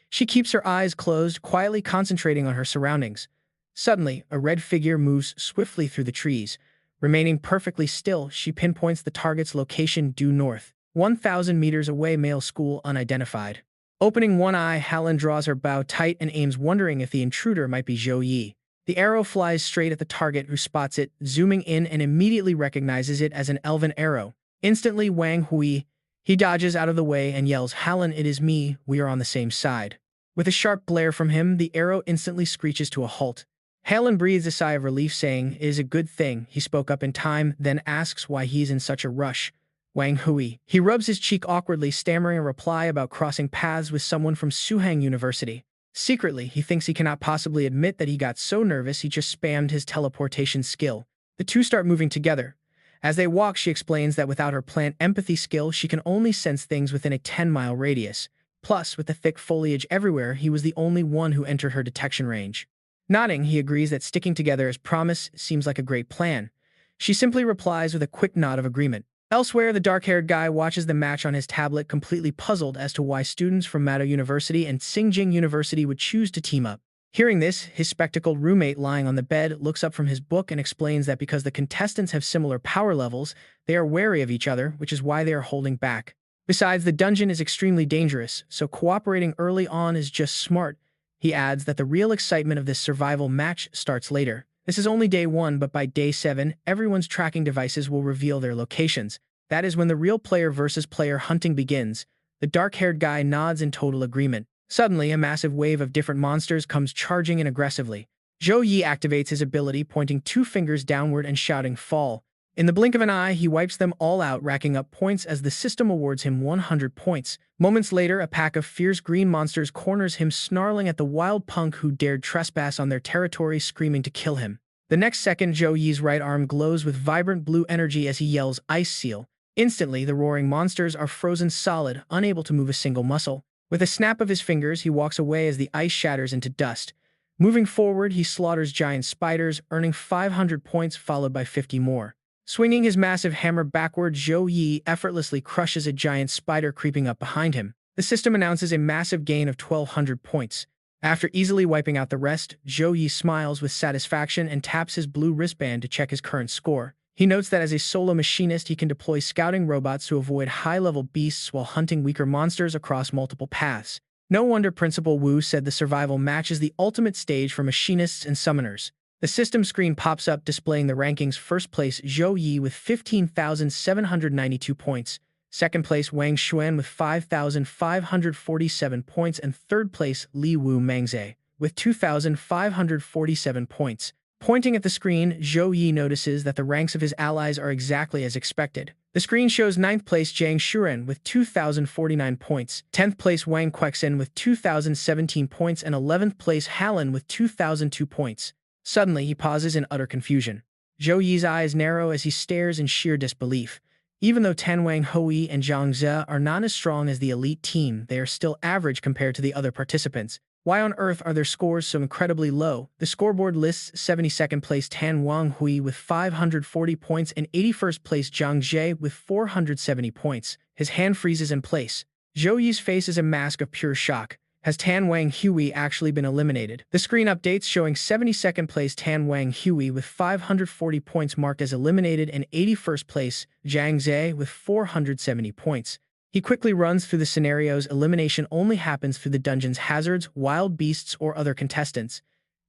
She keeps her eyes closed, quietly concentrating on her surroundings. Suddenly, a red figure moves swiftly through the trees. Remaining perfectly still, she pinpoints the target's location due north. 1,000 meters away, male school unidentified. Opening one eye, Helen draws her bow tight and aims, wondering if the intruder might be Zhou Yi. The arrow flies straight at the target, who spots it, zooming in and immediately recognizes it as an elven arrow. Instantly, Wang Hui. He dodges out of the way and yells, Helen, it is me, we are on the same side. With a sharp glare from him, the arrow instantly screeches to a halt. Helen breathes a sigh of relief, saying, it is a good thing he spoke up in time, then asks why he's in such a rush. Wang Hui. He rubs his cheek awkwardly, stammering a reply about crossing paths with someone from Suhang University. Secretly, he thinks he cannot possibly admit that he got so nervous he just spammed his teleportation skill. The two start moving together. As they walk, she explains that without her plant empathy skill, she can only sense things within a 10-mile radius. Plus, with the thick foliage everywhere, he was the only one who entered her detection range. Nodding, he agrees that sticking together as promised seems like a great plan. She simply replies with a quick nod of agreement. Elsewhere, the dark-haired guy watches the match on his tablet, completely puzzled as to why students from Manhwa University and Xinjiang University would choose to team up. Hearing this, his spectacled roommate lying on the bed looks up from his book and explains that because the contestants have similar power levels, they are wary of each other, which is why they are holding back. Besides, the dungeon is extremely dangerous, so cooperating early on is just smart. He adds that the real excitement of this survival match starts later. This is only day 1, but by day 7, everyone's tracking devices will reveal their locations. That is when the real player versus player hunting begins. The dark-haired guy nods in total agreement. Suddenly, a massive wave of different monsters comes charging in aggressively. Zhou Yi activates his ability, pointing 2 fingers downward and shouting, fall. In the blink of an eye, he wipes them all out, racking up points as the system awards him 100 points. Moments later, a pack of fierce green monsters corners him, snarling at the wild punk who dared trespass on their territory, screaming to kill him. The next second, Zhou Yi's right arm glows with vibrant blue energy as he yells, Ice Seal. Instantly, the roaring monsters are frozen solid, unable to move a single muscle. With a snap of his fingers, he walks away as the ice shatters into dust. Moving forward, he slaughters giant spiders, earning 500 points followed by 50 more. Swinging his massive hammer backward, Zhou Yi effortlessly crushes a giant spider creeping up behind him. The system announces a massive gain of 1,200 points. After easily wiping out the rest, Zhou Yi smiles with satisfaction and taps his blue wristband to check his current score. He notes that as a solo machinist, he can deploy scouting robots to avoid high-level beasts while hunting weaker monsters across multiple paths. No wonder Principal Wu said the survival match is the ultimate stage for machinists and summoners. The system screen pops up displaying the rankings. First place Zhou Yi with 15,792 points, second place Wang Xuan with 5,547 points, and third place Li Wu Mangze with 2,547 points. Pointing at the screen, Zhou Yi notices that the ranks of his allies are exactly as expected. The screen shows 9th place Jiang Shuren with 2,049 points, 10th place Wang Quexin with 2,017 points, and 11th place Halin with 2,002 points. Suddenly, he pauses in utter confusion. Zhou Yi's eyes narrow as he stares in sheer disbelief. Even though Tan Wang Hui and Zhang Ze are not as strong as the elite team, they are still average compared to the other participants. Why on earth are their scores so incredibly low? The scoreboard lists 72nd place Tan Wang Hui with 540 points and 81st place Zhang Ze with 470 points. His hand freezes in place. Zhou Yi's face is a mask of pure shock. Has Tan Wang Hui actually been eliminated? The screen updates showing 72nd place Tan Wang Hui with 540 points marked as eliminated and 81st place Zhang Ze with 470 points. He quickly runs through the scenarios. Elimination only happens through the dungeon's hazards, wild beasts, or other contestants.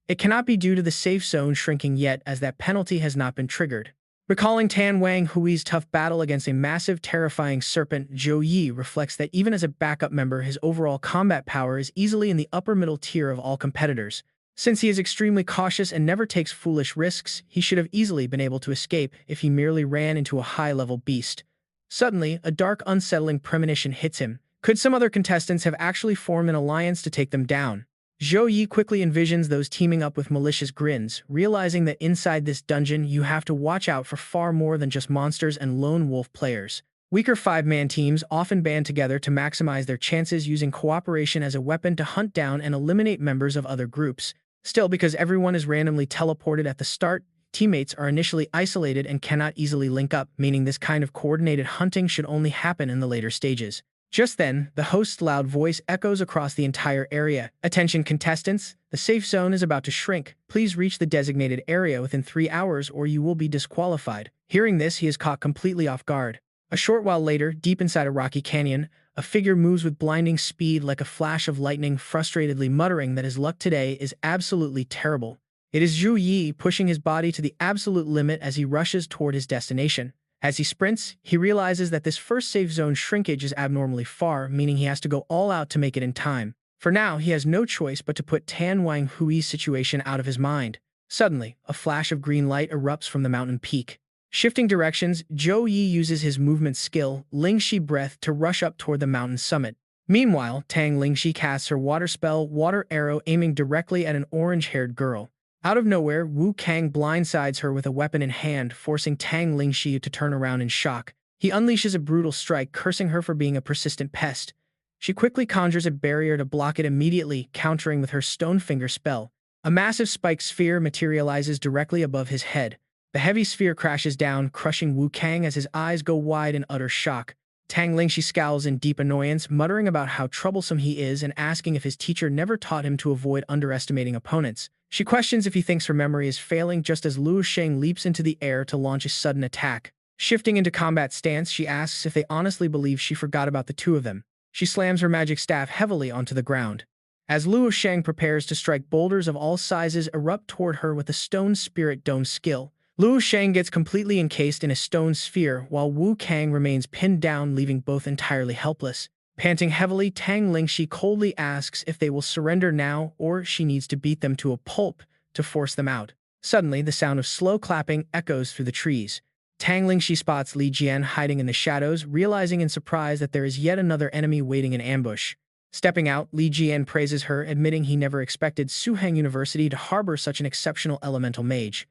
It cannot be due to the safe zone shrinking yet, as that penalty has not been triggered. Recalling Tan Wang Hui's tough battle against a massive, terrifying serpent, Zhou Yi reflects that even as a backup member, his overall combat power is easily in the upper middle tier of all competitors. Since he is extremely cautious and never takes foolish risks, he should have easily been able to escape if he merely ran into a high-level beast. Suddenly, a dark, unsettling premonition hits him. Could some other contestants have actually formed an alliance to take them down? Zhou Yi quickly envisions those teaming up with malicious grins, realizing that inside this dungeon you have to watch out for far more than just monsters and lone wolf players. Weaker 5-man teams often band together to maximize their chances, using cooperation as a weapon to hunt down and eliminate members of other groups. Still, because everyone is randomly teleported at the start, teammates are initially isolated and cannot easily link up, meaning this kind of coordinated hunting should only happen in the later stages. Just then, the host's loud voice echoes across the entire area. Attention contestants, the safe zone is about to shrink. Please reach the designated area within 3 hours or you will be disqualified. Hearing this, he is caught completely off guard. A short while later, deep inside a rocky canyon, a figure moves with blinding speed like a flash of lightning, frustratedly muttering that his luck today is absolutely terrible. It is Zhou Yi, pushing his body to the absolute limit as he rushes toward his destination. As he sprints, he realizes that this first safe zone shrinkage is abnormally far, meaning he has to go all out to make it in time. For now, he has no choice but to put Tan Wang Hui's situation out of his mind. Suddenly, a flash of green light erupts from the mountain peak. Shifting directions, Zhou Yi uses his movement skill, Lingxi Breath, to rush up toward the mountain summit. Meanwhile, Tang Lingxi casts her water spell, Water Arrow, aiming directly at an orange-haired girl. Out of nowhere, Wu Kang blindsides her with a weapon in hand, forcing Tang Lingxi to turn around in shock. He unleashes a brutal strike, cursing her for being a persistent pest. She quickly conjures a barrier to block it immediately, countering with her Stone Finger spell. A massive spiked sphere materializes directly above his head. The heavy sphere crashes down, crushing Wu Kang as his eyes go wide in utter shock. Tang Lingxi scowls in deep annoyance, muttering about how troublesome he is and asking if his teacher never taught him to avoid underestimating opponents. She questions if he thinks her memory is failing just as Luo Sheng leaps into the air to launch a sudden attack. Shifting into combat stance, she asks if they honestly believe she forgot about the two of them. She slams her magic staff heavily onto the ground. As Luo Sheng prepares to strike, boulders of all sizes erupt toward her with a Stone Spirit Dome skill. Luo Sheng gets completely encased in a stone sphere, while Wu Kang remains pinned down, leaving both entirely helpless. Panting heavily, Tang Lingxi coldly asks if they will surrender now or she needs to beat them to a pulp to force them out. Suddenly, the sound of slow clapping echoes through the trees. Tang Lingxi spots Li Jian hiding in the shadows, realizing in surprise that there is yet another enemy waiting in ambush. Stepping out, Li Jian praises her, admitting he never expected Suheng University to harbor such an exceptional elemental mage.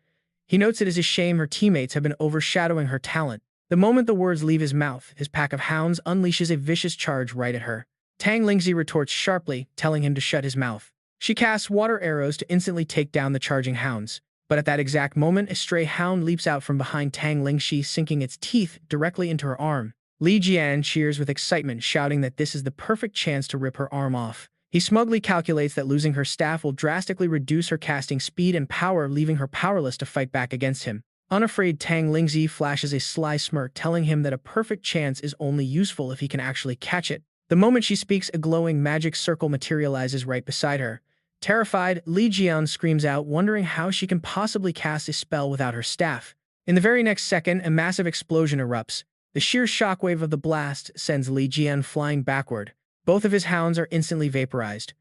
He notes it is a shame her teammates have been overshadowing her talent. The moment the words leave his mouth, his pack of hounds unleashes a vicious charge right at her. Tang Lingxi retorts sharply, telling him to shut his mouth. She casts water arrows to instantly take down the charging hounds. But at that exact moment, a stray hound leaps out from behind Tang Lingxi, sinking its teeth directly into her arm. Li Jian cheers with excitement, shouting that this is the perfect chance to rip her arm off. He smugly calculates that losing her staff will drastically reduce her casting speed and power, leaving her powerless to fight back against him. Unafraid, Tang Lingxi flashes a sly smirk, telling him that a perfect chance is only useful if he can actually catch it. The moment she speaks, a glowing magic circle materializes right beside her. Terrified, Li Jian screams out, wondering how she can possibly cast a spell without her staff. In the very next second, a massive explosion erupts. The sheer shockwave of the blast sends Li Jian flying backward. Both of his hounds are instantly vaporized.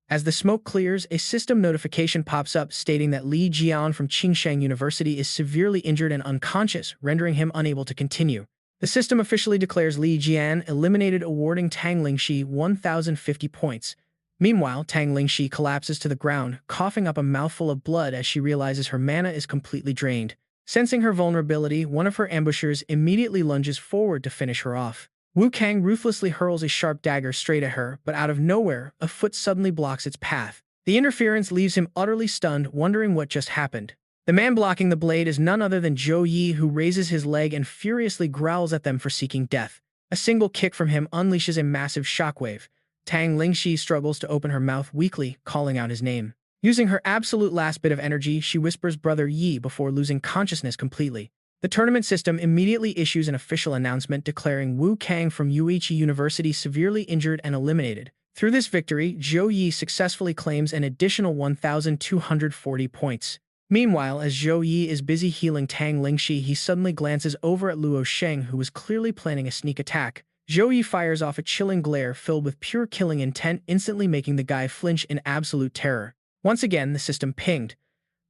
As the smoke clears, a system notification pops up stating that Li Jian from Qingsheng University is severely injured and unconscious, rendering him unable to continue. The system officially declares Li Jian eliminated, awarding Tang Lingxi 1,050 points. Meanwhile, Tang Lingxi collapses to the ground, coughing up a mouthful of blood as she realizes her mana is completely drained. Sensing her vulnerability, one of her ambushers immediately lunges forward to finish her off. Wu Kang ruthlessly hurls a sharp dagger straight at her, but out of nowhere, a foot suddenly blocks its path. The interference leaves him utterly stunned, wondering what just happened. The man blocking the blade is none other than Zhou Yi, who raises his leg and furiously growls at them for seeking death. A single kick from him unleashes a massive shockwave. Tang Lingxi struggles to open her mouth weakly, calling out his name. Using her absolute last bit of energy, she whispers Brother Yi before losing consciousness completely. The tournament system immediately issues an official announcement declaring Wu Kang from Yuichi University severely injured and eliminated. Through this victory, Zhou Yi successfully claims an additional 1,240 points. Meanwhile, as Zhou Yi is busy healing Tang Lingxi, he suddenly glances over at Luo Sheng, who was clearly planning a sneak attack. Zhou Yi fires off a chilling glare filled with pure killing intent, instantly making the guy flinch in absolute terror. Once again, the system pinged.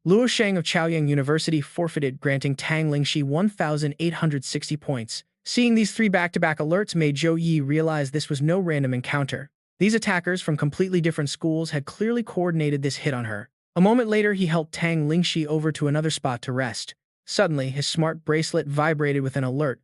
Luo Sheng of Chaoyang University forfeited, granting Tang Lingxi 1,860 points. Seeing these three back-to-back alerts made Zhou Yi realize this was no random encounter. These attackers from completely different schools had clearly coordinated this hit on her. A moment later, he helped Tang Lingxi over to another spot to rest. Suddenly, his smart bracelet vibrated with an alert.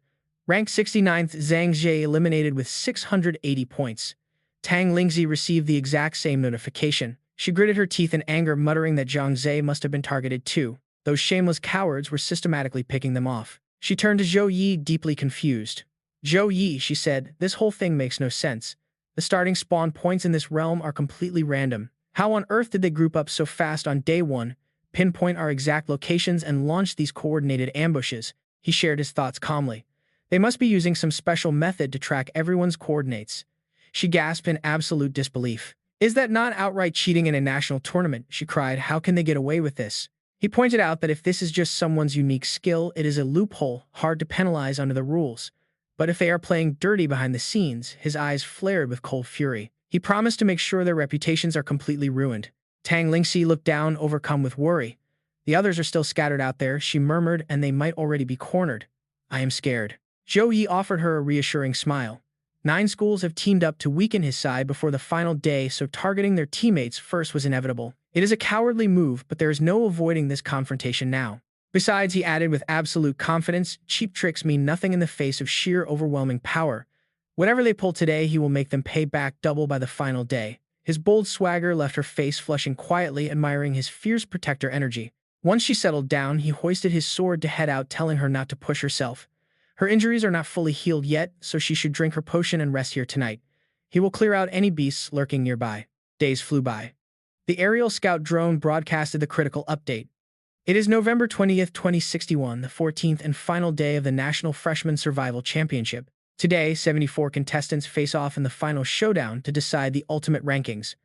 Rank 69th Zhang Zhe eliminated with 680 points. Tang Lingxi received the exact same notification. She gritted her teeth in anger, muttering that Zhang Zhe must have been targeted too. Those shameless cowards were systematically picking them off. She turned to Zhou Yi, deeply confused. Zhou Yi, she said, this whole thing makes no sense. The starting spawn points in this realm are completely random. How on earth did they group up so fast on day one, pinpoint our exact locations, and launch these coordinated ambushes? He shared his thoughts calmly. They must be using some special method to track everyone's coordinates. She gasped in absolute disbelief. Is that not outright cheating in a national tournament? She cried. How can they get away with this? He pointed out that if this is just someone's unique skill, it is a loophole, hard to penalize under the rules. But if they are playing dirty behind the scenes, his eyes flared with cold fury. He promised to make sure their reputations are completely ruined. Tang Lingxi looked down, overcome with worry. The others are still scattered out there, she murmured, and they might already be cornered. I am scared. Zhou Yi offered her a reassuring smile. 9 schools have teamed up to weaken his side before the final day, so targeting their teammates first was inevitable. It is a cowardly move, but there is no avoiding this confrontation now. Besides, he added with absolute confidence, cheap tricks mean nothing in the face of sheer overwhelming power. Whatever they pull today, he will make them pay back double by the final day. His bold swagger left her face flushing quietly, admiring his fierce protector energy. Once she settled down, he hoisted his sword to head out, telling her not to push herself. Her injuries are not fully healed yet, so she should drink her potion and rest here tonight. He will clear out any beasts lurking nearby. Days flew by. The aerial scout drone broadcasted the critical update. It is November 20th, 2061, the 14th and final day of the National Freshman Survival Championship. Today, 74 contestants face off in the final showdown to decide the ultimate rankings.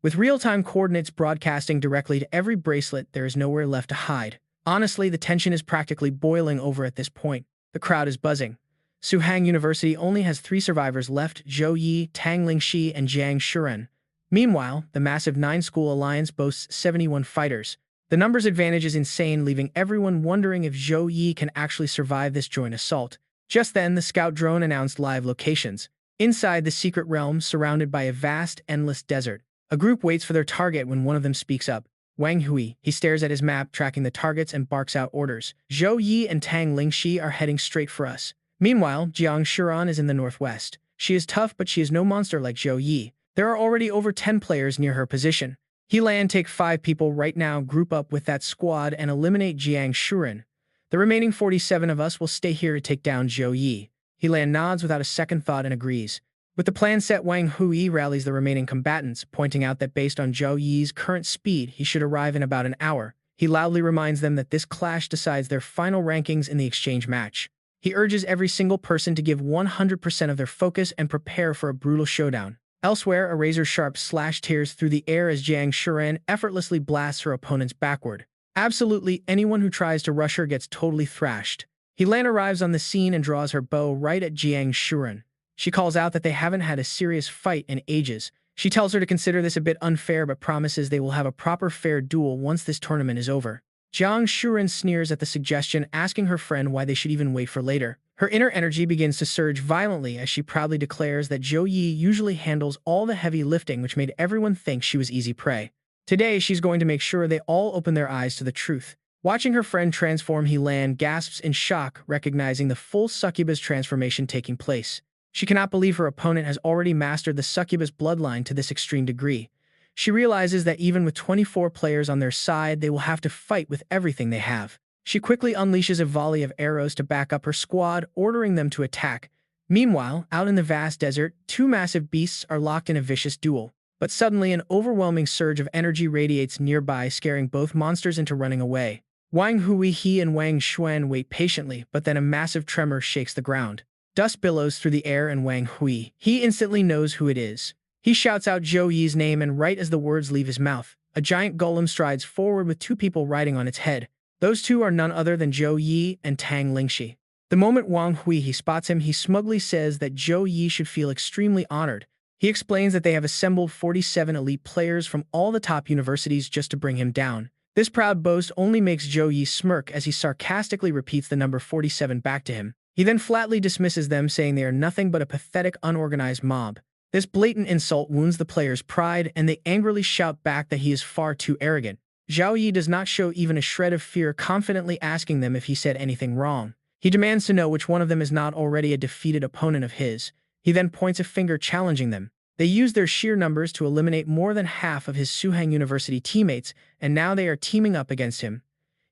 With real-time coordinates broadcasting directly to every bracelet, there is nowhere left to hide. Honestly, the tension is practically boiling over at this point. The crowd is buzzing. Suhang University only has 3 survivors left: Zhou Yi, Tang Lingxi, and Jiang Shuren. Meanwhile, the massive 9-school alliance boasts 71 fighters. The numbers advantage is insane, leaving everyone wondering if Zhou Yi can actually survive this joint assault. Just then, the scout drone announced live locations. Inside the secret realm, surrounded by a vast, endless desert, a group waits for their target when one of them speaks up. Wang Hui. He stares at his map, tracking the targets, and barks out orders. Zhou Yi and Tang Lingxi are heading straight for us. Meanwhile, Jiang Shuran is in the northwest. She is tough, but she is no monster like Zhou Yi. There are already over 10 players near her position. Helan, take 5 people right now, group up with that squad, and eliminate Jiang Shuran. The remaining 47 of us will stay here to take down Zhou Yi. Helan nods without a second thought and agrees. With the plan set, Wang Hui rallies the remaining combatants, pointing out that based on Zhou Yi's current speed, he should arrive in about an hour. He loudly reminds them that this clash decides their final rankings in the exchange match. He urges every single person to give 100% of their focus and prepare for a brutal showdown. Elsewhere, a razor-sharp slash tears through the air as Jiang Shuren effortlessly blasts her opponents backward. Absolutely anyone who tries to rush her gets totally thrashed. Lan arrives on the scene and draws her bow right at Jiang Shuren. She calls out that they haven't had a serious fight in ages. She tells her to consider this a bit unfair but promises they will have a proper fair duel once this tournament is over. Jiang Shuren sneers at the suggestion, asking her friend why they should even wait for later. Her inner energy begins to surge violently as she proudly declares that Zhou Yi usually handles all the heavy lifting, which made everyone think she was easy prey. Today, she's going to make sure they all open their eyes to the truth. Watching her friend transform, Lan gasps in shock, recognizing the full succubus transformation taking place. She cannot believe her opponent has already mastered the succubus bloodline to this extreme degree. She realizes that even with 24 players on their side, they will have to fight with everything they have. She quickly unleashes a volley of arrows to back up her squad, ordering them to attack. Meanwhile, out in the vast desert, two massive beasts are locked in a vicious duel. But suddenly, an overwhelming surge of energy radiates nearby, scaring both monsters into running away. Wang Hui and Wang Xuan wait patiently, but then a massive tremor shakes the ground. Dust billows through the air and Wang Hui instantly knows who it is. He shouts out Zhou Yi's name, and right as the words leave his mouth, a giant golem strides forward with two people riding on its head. Those two are none other than Zhou Yi and Tang Lingxi. The moment Wang Hui spots him, he smugly says that Zhou Yi should feel extremely honored. He explains that they have assembled 47 elite players from all the top universities just to bring him down. This proud boast only makes Zhou Yi smirk as he sarcastically repeats the number 47 back to him. He then flatly dismisses them, saying they are nothing but a pathetic, unorganized mob. This blatant insult wounds the players' pride, and they angrily shout back that he is far too arrogant. Zhou Yi does not show even a shred of fear, confidently asking them if he said anything wrong. He demands to know which one of them is not already a defeated opponent of his. He then points a finger, challenging them. They used their sheer numbers to eliminate more than half of his Suhang University teammates, and now they are teaming up against him.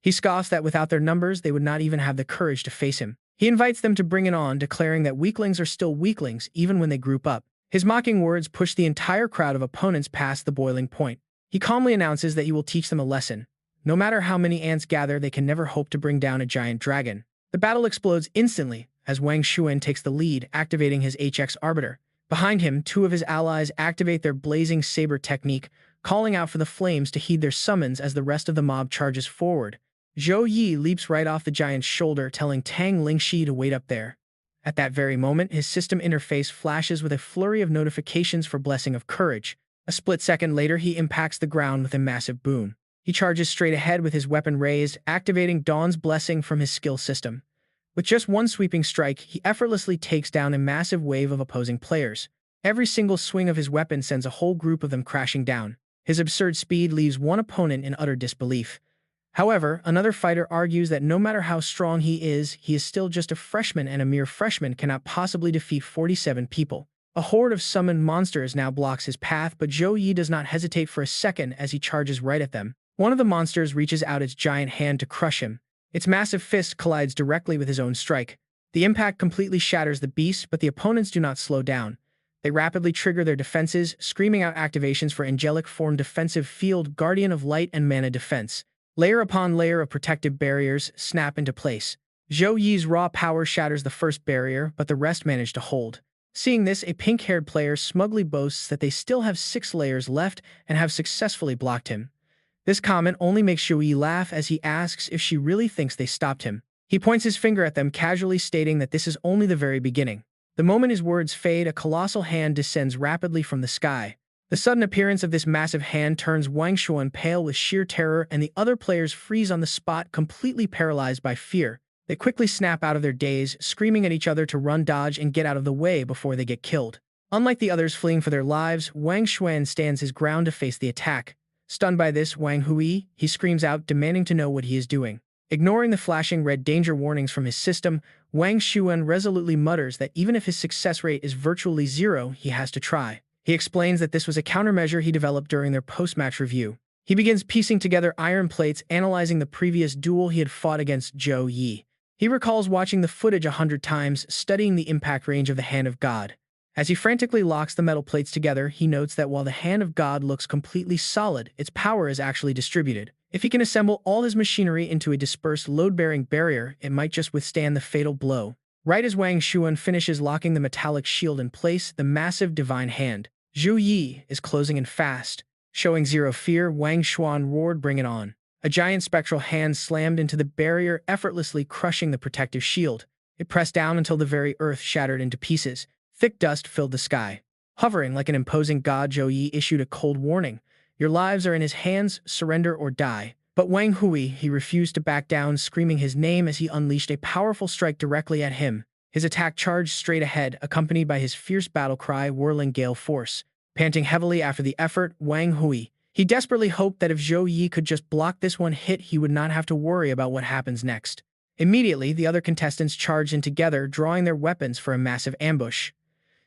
He scoffs that without their numbers, they would not even have the courage to face him. He invites them to bring it on, declaring that weaklings are still weaklings even when they group up. His mocking words push the entire crowd of opponents past the boiling point. He calmly announces that he will teach them a lesson. No matter how many ants gather, they can never hope to bring down a giant dragon. The battle explodes instantly as Wang Xuan takes the lead, activating his HX Arbiter. Behind him, two of his allies activate their blazing saber technique, calling out for the flames to heed their summons as the rest of the mob charges forward. Zhou Yi leaps right off the giant's shoulder, telling Tang Lingxi to wait up there. At that very moment, his system interface flashes with a flurry of notifications for Blessing of Courage. A split second later, he impacts the ground with a massive boom. He charges straight ahead with his weapon raised, activating Dawn's Blessing from his skill system. With just one sweeping strike, he effortlessly takes down a massive wave of opposing players. Every single swing of his weapon sends a whole group of them crashing down. His absurd speed leaves one opponent in utter disbelief. However, another fighter argues that no matter how strong he is still just a freshman, and a mere freshman cannot possibly defeat 47 people. A horde of summoned monsters now blocks his path, but Zhou Yi does not hesitate for a second as he charges right at them. One of the monsters reaches out its giant hand to crush him. Its massive fist collides directly with his own strike. The impact completely shatters the beast, but the opponents do not slow down. They rapidly trigger their defenses, screaming out activations for Angelic Form Defensive Field, Guardian of Light, and Mana Defense. Layer upon layer of protective barriers snap into place. Zhou Yi's raw power shatters the first barrier, but the rest manage to hold. Seeing this, a pink-haired player smugly boasts that they still have 6 layers left and have successfully blocked him. This comment only makes Zhou Yi laugh as he asks if she really thinks they stopped him. He points his finger at them, casually stating that this is only the very beginning. The moment his words fade, a colossal hand descends rapidly from the sky. The sudden appearance of this massive hand turns Wang Xuan pale with sheer terror, and the other players freeze on the spot, completely paralyzed by fear. They quickly snap out of their daze, screaming at each other to run, dodge, and get out of the way before they get killed. Unlike the others fleeing for their lives, Wang Xuan stands his ground to face the attack. Stunned by this, Wang Hui screams out, demanding to know what he is doing. Ignoring the flashing red danger warnings from his system, Wang Xuan resolutely mutters that even if his success rate is virtually 0, he has to try. He explains that this was a countermeasure he developed during their post-match review. He begins piecing together iron plates, analyzing the previous duel he had fought against Zhou Yi. He recalls watching the footage 100 times, studying the impact range of the Hand of God. As he frantically locks the metal plates together, he notes that while the Hand of God looks completely solid, its power is actually distributed. If he can assemble all his machinery into a dispersed load-bearing barrier, it might just withstand the fatal blow. Right as Wang Xuan finishes locking the metallic shield in place, the massive divine hand Zhou Yi is closing in fast. Showing zero fear, Wang Xuan roared, "Bring it on." A giant spectral hand slammed into the barrier, effortlessly crushing the protective shield. It pressed down until the very earth shattered into pieces. Thick dust filled the sky. Hovering like an imposing god, Zhou Yi issued a cold warning. "Your lives are in his hands, surrender or die." But Wang Hui, he refused to back down, screaming his name as he unleashed a powerful strike directly at him. His attack charged straight ahead, accompanied by his fierce battle cry, whirling gale force. Panting heavily after the effort, Wang Hui, he desperately hoped that if Zhou Yi could just block this one hit, he would not have to worry about what happens next. Immediately, the other contestants charged in together, drawing their weapons for a massive ambush.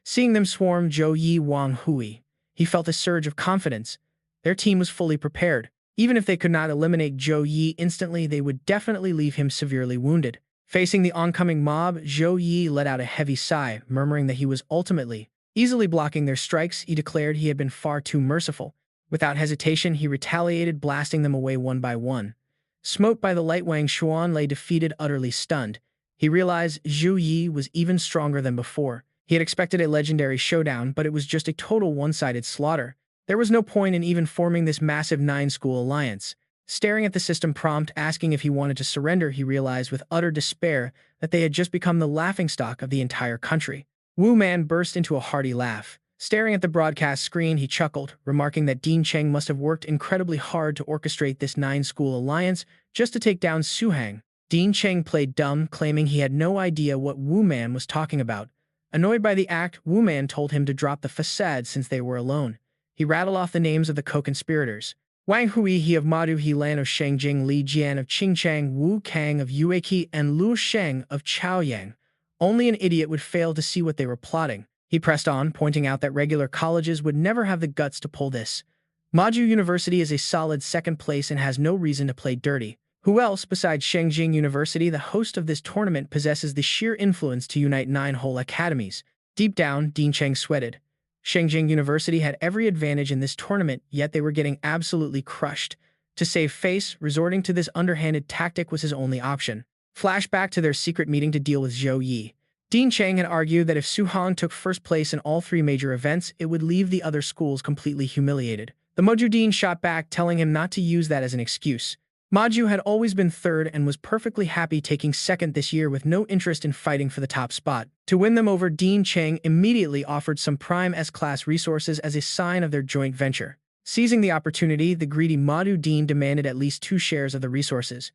Seeing them swarm Zhou Yi, Wang Hui, he felt a surge of confidence. Their team was fully prepared. Even if they could not eliminate Zhou Yi instantly, they would definitely leave him severely wounded. Facing the oncoming mob, Zhou Yi let out a heavy sigh, murmuring that he was ultimately easily blocking their strikes. He declared he had been far too merciful. Without hesitation, he retaliated, blasting them away one by one. Smote by the light, Wang Xuan lay defeated, utterly stunned. He realized Zhou Yi was even stronger than before. He had expected a legendary showdown, but it was just a total one-sided slaughter. There was no point in even forming this massive 9-school alliance. Staring at the system prompt asking if he wanted to surrender, he realized with utter despair that they had just become the laughingstock of the entire country. Wu Man burst into a hearty laugh. Staring at the broadcast screen, he chuckled, remarking that Dean Cheng must have worked incredibly hard to orchestrate this 9-school alliance just to take down Su Hang. Dean Cheng played dumb, claiming he had no idea what Wu Man was talking about. Annoyed by the act, Wu Man told him to drop the facade since they were alone. He rattled off the names of the co-conspirators. Wang Hui, he of Madu, He Lan of Shengjing, Li Jian of Qingchang, Wu Kang of Yueki, and Lu Sheng of Chaoyang. Only an idiot would fail to see what they were plotting. He pressed on, pointing out that regular colleges would never have the guts to pull this. Maju University is a solid second place and has no reason to play dirty. Who else besides Shengjing University, the host of this tournament, possesses the sheer influence to unite 9 whole academies? Deep down, Dean Cheng sweated. Shengjing University had every advantage in this tournament, yet they were getting absolutely crushed. To save face, resorting to this underhanded tactic was his only option. Flashback to their secret meeting to deal with Zhou Yi. Dean Cheng had argued that if Su Hang took first place in all 3 major events, it would leave the other schools completely humiliated. The Moju Dean shot back, telling him not to use that as an excuse. Maju had always been third and was perfectly happy taking second this year with no interest in fighting for the top spot. To win them over, Dean Cheng immediately offered some prime S-class resources as a sign of their joint venture. Seizing the opportunity, the greedy Maju Dean demanded at least 2 shares of the resources.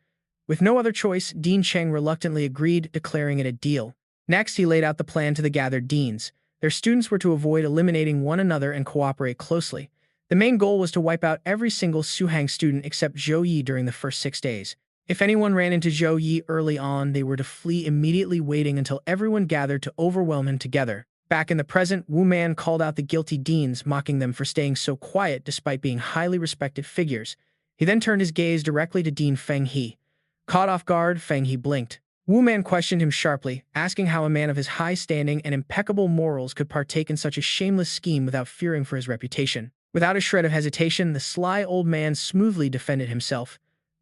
With no other choice, Dean Cheng reluctantly agreed, declaring it a deal. Next, he laid out the plan to the gathered deans. Their students were to avoid eliminating one another and cooperate closely. The main goal was to wipe out every single Su Hang student except Zhou Yi during the first 6 days. If anyone ran into Zhou Yi early on, they were to flee immediately, waiting until everyone gathered to overwhelm him together. Back in the present, Wu Man called out the guilty deans, mocking them for staying so quiet despite being highly respected figures. He then turned his gaze directly to Dean Feng He. Caught off guard, Feng He blinked. Wu Man questioned him sharply, asking how a man of his high standing and impeccable morals could partake in such a shameless scheme without fearing for his reputation. Without a shred of hesitation, the sly old man smoothly defended himself.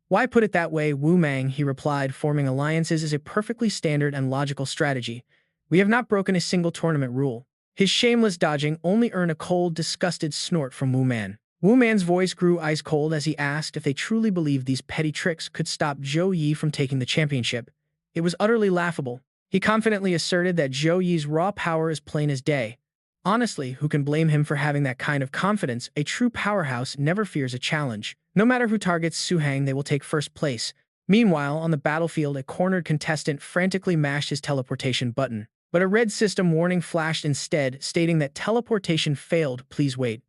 "Why put it that way, Wu Mang?" he replied. "Forming alliances is a perfectly standard and logical strategy. We have not broken a single tournament rule." His shameless dodging only earned a cold, disgusted snort from Wu Man. Wu Man's voice grew ice cold as he asked if they truly believed these petty tricks could stop Zhou Yi from taking the championship. It was utterly laughable. He confidently asserted that Zhou Yi's raw power is plain as day. Honestly, who can blame him for having that kind of confidence? A true powerhouse never fears a challenge. No matter who targets Su Hang, they will take first place. Meanwhile, on the battlefield, a cornered contestant frantically mashed his teleportation button. But a red system warning flashed instead, stating that teleportation failed, please wait.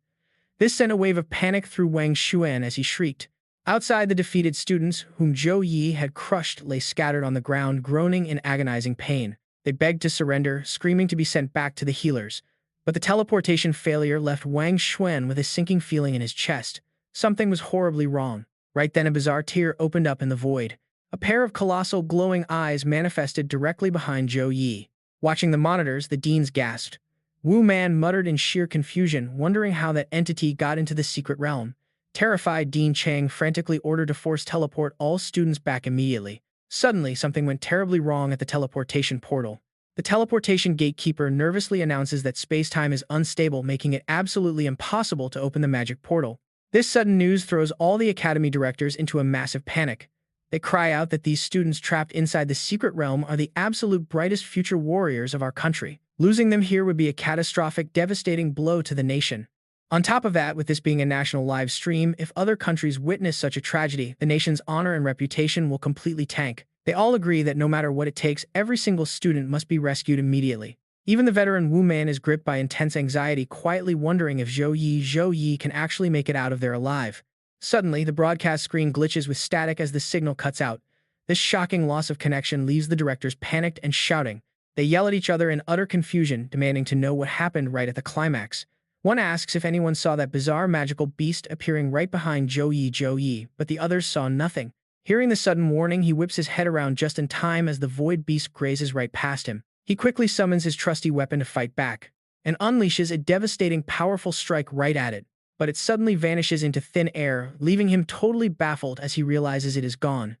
This sent a wave of panic through Wang Xuan as he shrieked. Outside, the defeated students, whom Zhou Yi had crushed, lay scattered on the ground, groaning in agonizing pain. They begged to surrender, screaming to be sent back to the healers. But the teleportation failure left Wang Xuan with a sinking feeling in his chest. Something was horribly wrong. Right then, a bizarre tear opened up in the void. A pair of colossal glowing eyes manifested directly behind Zhou Yi. Watching the monitors, the deans gasped. Wu Man muttered in sheer confusion, wondering how that entity got into the secret realm. Terrified, Dean Cheng frantically ordered to force teleport all students back immediately. Suddenly, something went terribly wrong at the teleportation portal. The teleportation gatekeeper nervously announces that space-time is unstable, making it absolutely impossible to open the magic portal. This sudden news throws all the academy directors into a massive panic. They cry out that these students trapped inside the secret realm are the absolute brightest future warriors of our country. Losing them here would be a catastrophic, devastating blow to the nation. On top of that, with this being a national live stream, if other countries witness such a tragedy, the nation's honor and reputation will completely tank. They all agree that no matter what it takes, every single student must be rescued immediately. Even the veteran Wu Man is gripped by intense anxiety, quietly wondering if Zhou Yi can actually make it out of there alive. Suddenly, the broadcast screen glitches with static as the signal cuts out. This shocking loss of connection leaves the directors panicked and shouting. They yell at each other in utter confusion, demanding to know what happened right at the climax. One asks if anyone saw that bizarre magical beast appearing right behind Zhou Yi, but the others saw nothing. Hearing the sudden warning, he whips his head around just in time as the void beast grazes right past him. He quickly summons his trusty weapon to fight back, and unleashes a devastating, powerful strike right at it. But it suddenly vanishes into thin air, leaving him totally baffled as he realizes it is gone.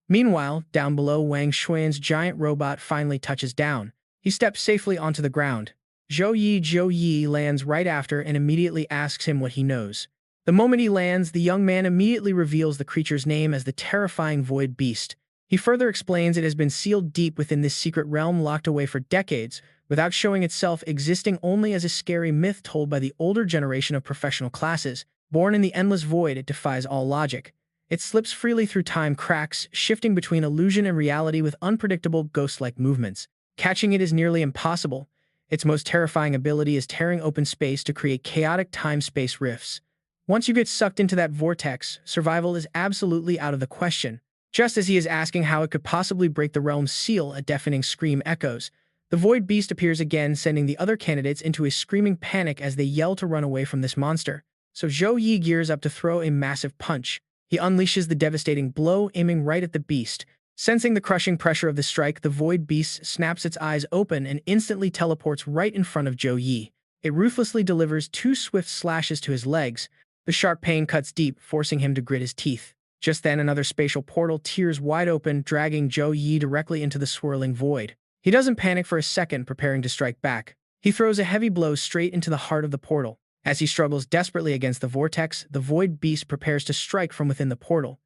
Meanwhile, down below, Wang Xuan's giant robot finally touches down. He steps safely onto the ground. Zhou Yi lands right after and immediately asks him what he knows. The moment he lands, the young man immediately reveals the creature's name as the terrifying Void Beast. He further explains it has been sealed deep within this secret realm, locked away for decades, without showing itself, existing only as a scary myth told by the older generation of professional classes. Born in the endless void, it defies all logic. It slips freely through time cracks, shifting between illusion and reality with unpredictable, ghost-like movements. Catching it is nearly impossible. Its most terrifying ability is tearing open space to create chaotic time-space rifts. Once you get sucked into that vortex, survival is absolutely out of the question. Just as he is asking how it could possibly break the realm's seal, a deafening scream echoes. The Void Beast appears again, sending the other candidates into a screaming panic as they yell to run away from this monster. So Zhou Yi gears up to throw a massive punch. He unleashes the devastating blow, aiming right at the beast. Sensing the crushing pressure of the strike, the Void Beast snaps its eyes open and instantly teleports right in front of Zhou Yi. It ruthlessly delivers 2 swift slashes to his legs. The sharp pain cuts deep, forcing him to grit his teeth. Just then, another spatial portal tears wide open, dragging Zhou Yi directly into the swirling void. He doesn't panic for a second, preparing to strike back. He throws a heavy blow straight into the heart of the portal. As he struggles desperately against the vortex, the Void Beast prepares to strike from within the portal.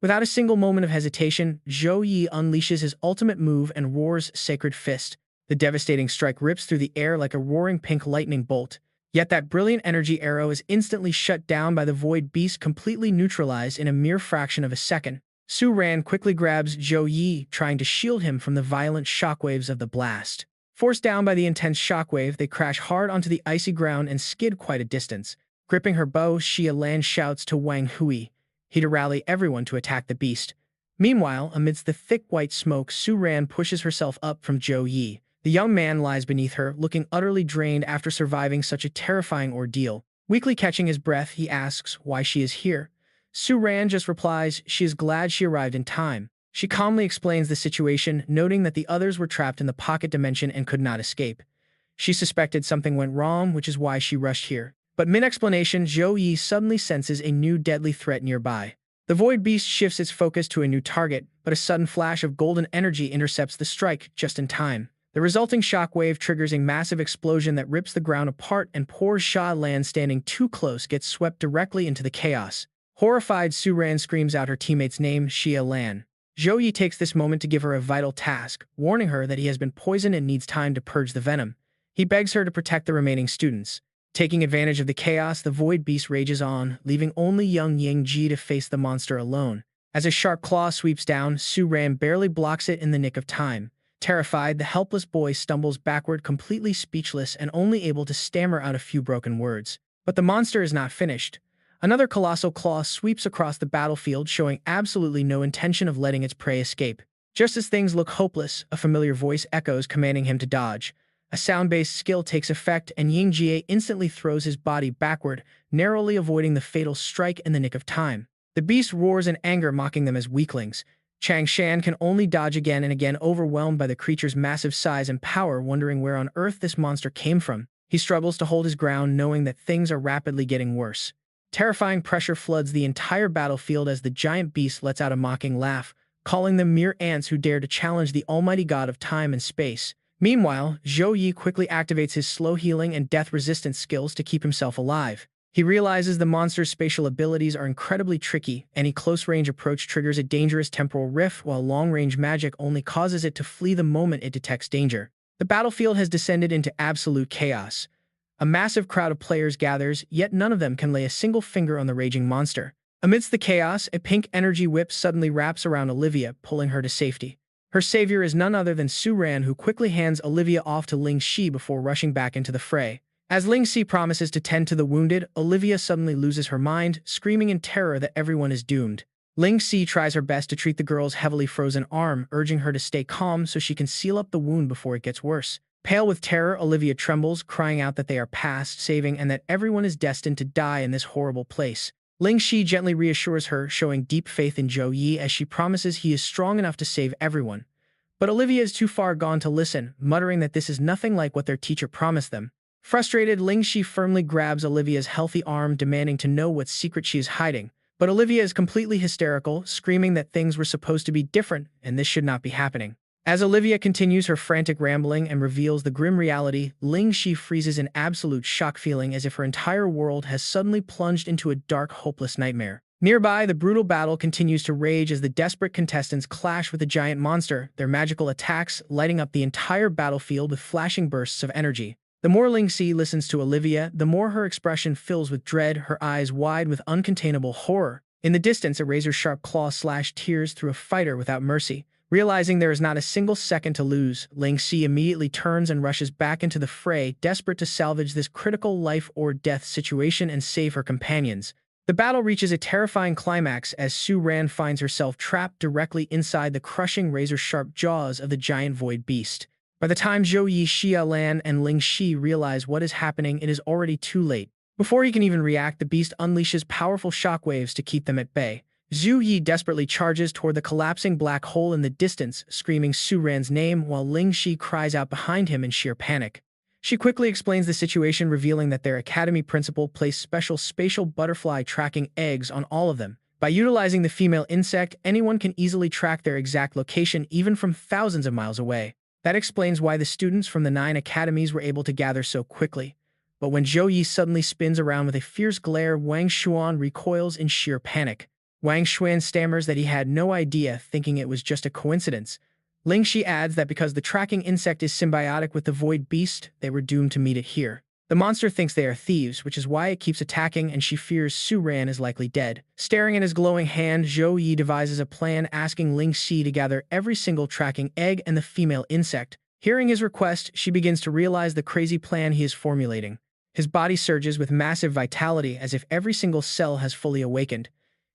Without a single moment of hesitation, Zhou Yi unleashes his ultimate move and roars Sacred Fist. The devastating strike rips through the air like a roaring pink lightning bolt. Yet that brilliant energy arrow is instantly shut down by the Void Beast, completely neutralized in a mere fraction of a second. Su Ran quickly grabs Zhou Yi, trying to shield him from the violent shockwaves of the blast. Forced down by the intense shockwave, they crash hard onto the icy ground and skid quite a distance. Gripping her bow, Xia Lan shouts to Wang Hui to rally everyone to attack the beast. Meanwhile, amidst the thick white smoke, Su Ran pushes herself up from Zhou Yi. The young man lies beneath her, looking utterly drained after surviving such a terrifying ordeal. Weakly catching his breath, he asks why she is here. Su Ran just replies she is glad she arrived in time. She calmly explains the situation, noting that the others were trapped in the pocket dimension and could not escape. She suspected something went wrong, which is why she rushed here. But mid-explanation, Zhou Yi suddenly senses a new deadly threat nearby. The Void Beast shifts its focus to a new target, but a sudden flash of golden energy intercepts the strike just in time. The resulting shockwave triggers a massive explosion that rips the ground apart, and poor Xia Lan, standing too close, gets swept directly into the chaos. Horrified, Su Ran screams out her teammate's name, Xia Lan. Zhou Yi takes this moment to give her a vital task, warning her that he has been poisoned and needs time to purge the venom. He begs her to protect the remaining students. Taking advantage of the chaos, the Void Beast rages on, leaving only young Yingji to face the monster alone. As a sharp claw sweeps down, Su Ran barely blocks it in the nick of time. Terrified, the helpless boy stumbles backward, completely speechless and only able to stammer out a few broken words. But the monster is not finished. Another colossal claw sweeps across the battlefield, showing absolutely no intention of letting its prey escape. Just as things look hopeless, a familiar voice echoes, commanding him to dodge. A sound-based skill takes effect, and Yingjie instantly throws his body backward, narrowly avoiding the fatal strike in the nick of time. The beast roars in anger, mocking them as weaklings. Chang Shan can only dodge again and again, overwhelmed by the creature's massive size and power, wondering where on earth this monster came from. He struggles to hold his ground, knowing that things are rapidly getting worse. Terrifying pressure floods the entire battlefield as the giant beast lets out a mocking laugh, calling them mere ants who dare to challenge the almighty god of time and space. Meanwhile, Zhou Yi quickly activates his slow healing and death resistance skills to keep himself alive. He realizes the monster's spatial abilities are incredibly tricky. Any close-range approach triggers a dangerous temporal rift, while long-range magic only causes it to flee the moment it detects danger. The battlefield has descended into absolute chaos. A massive crowd of players gathers, yet none of them can lay a single finger on the raging monster. Amidst the chaos, a pink energy whip suddenly wraps around Olivia, pulling her to safety. Her savior is none other than Su Ran, who quickly hands Olivia off to Ling Shi before rushing back into the fray. As Ling Shi promises to tend to the wounded, Olivia suddenly loses her mind, screaming in terror that everyone is doomed. Ling Shi tries her best to treat the girl's heavily frozen arm, urging her to stay calm so she can seal up the wound before it gets worse. Pale with terror, Olivia trembles, crying out that they are past saving and that everyone is destined to die in this horrible place. Ling Shi gently reassures her, showing deep faith in Zhou Yi as she promises he is strong enough to save everyone. But Olivia is too far gone to listen, muttering that this is nothing like what their teacher promised them. Frustrated, Ling Shi firmly grabs Olivia's healthy arm, demanding to know what secret she is hiding. But Olivia is completely hysterical, screaming that things were supposed to be different and this should not be happening. As Olivia continues her frantic rambling and reveals the grim reality, Ling Shi freezes in absolute shock, feeling as if her entire world has suddenly plunged into a dark, hopeless nightmare. Nearby, the brutal battle continues to rage as the desperate contestants clash with the giant monster, their magical attacks lighting up the entire battlefield with flashing bursts of energy. The more Ling Shi listens to Olivia, the more her expression fills with dread, her eyes wide with uncontainable horror. In the distance, a razor-sharp claw tears through a fighter without mercy. Realizing there is not a single second to lose, Ling Shi immediately turns and rushes back into the fray, desperate to salvage this critical life-or-death situation and save her companions. The battle reaches a terrifying climax as Su Ran finds herself trapped directly inside the crushing razor-sharp jaws of the giant void beast. By the time Zhou Yi, Xia Lan, and Ling Shi realize what is happening, it is already too late. Before he can even react, the beast unleashes powerful shockwaves to keep them at bay. Zhou Yi desperately charges toward the collapsing black hole in the distance, screaming Su Ran's name while Ling Shi cries out behind him in sheer panic. She quickly explains the situation, revealing that their academy principal placed special spatial butterfly tracking eggs on all of them. By utilizing the female insect, anyone can easily track their exact location even from thousands of miles away. That explains why the students from the 9 academies were able to gather so quickly. But when Zhou Yi suddenly spins around with a fierce glare, Wang Xuan recoils in sheer panic. Wang Xuan stammers that he had no idea, thinking it was just a coincidence. Ling Shi adds that because the tracking insect is symbiotic with the void beast, they were doomed to meet it here. The monster thinks they are thieves, which is why it keeps attacking, and she fears Su Ran is likely dead. Staring at his glowing hand, Zhou Yi devises a plan, asking Ling Shi to gather every single tracking egg and the female insect. Hearing his request, she begins to realize the crazy plan he is formulating. His body surges with massive vitality as if every single cell has fully awakened.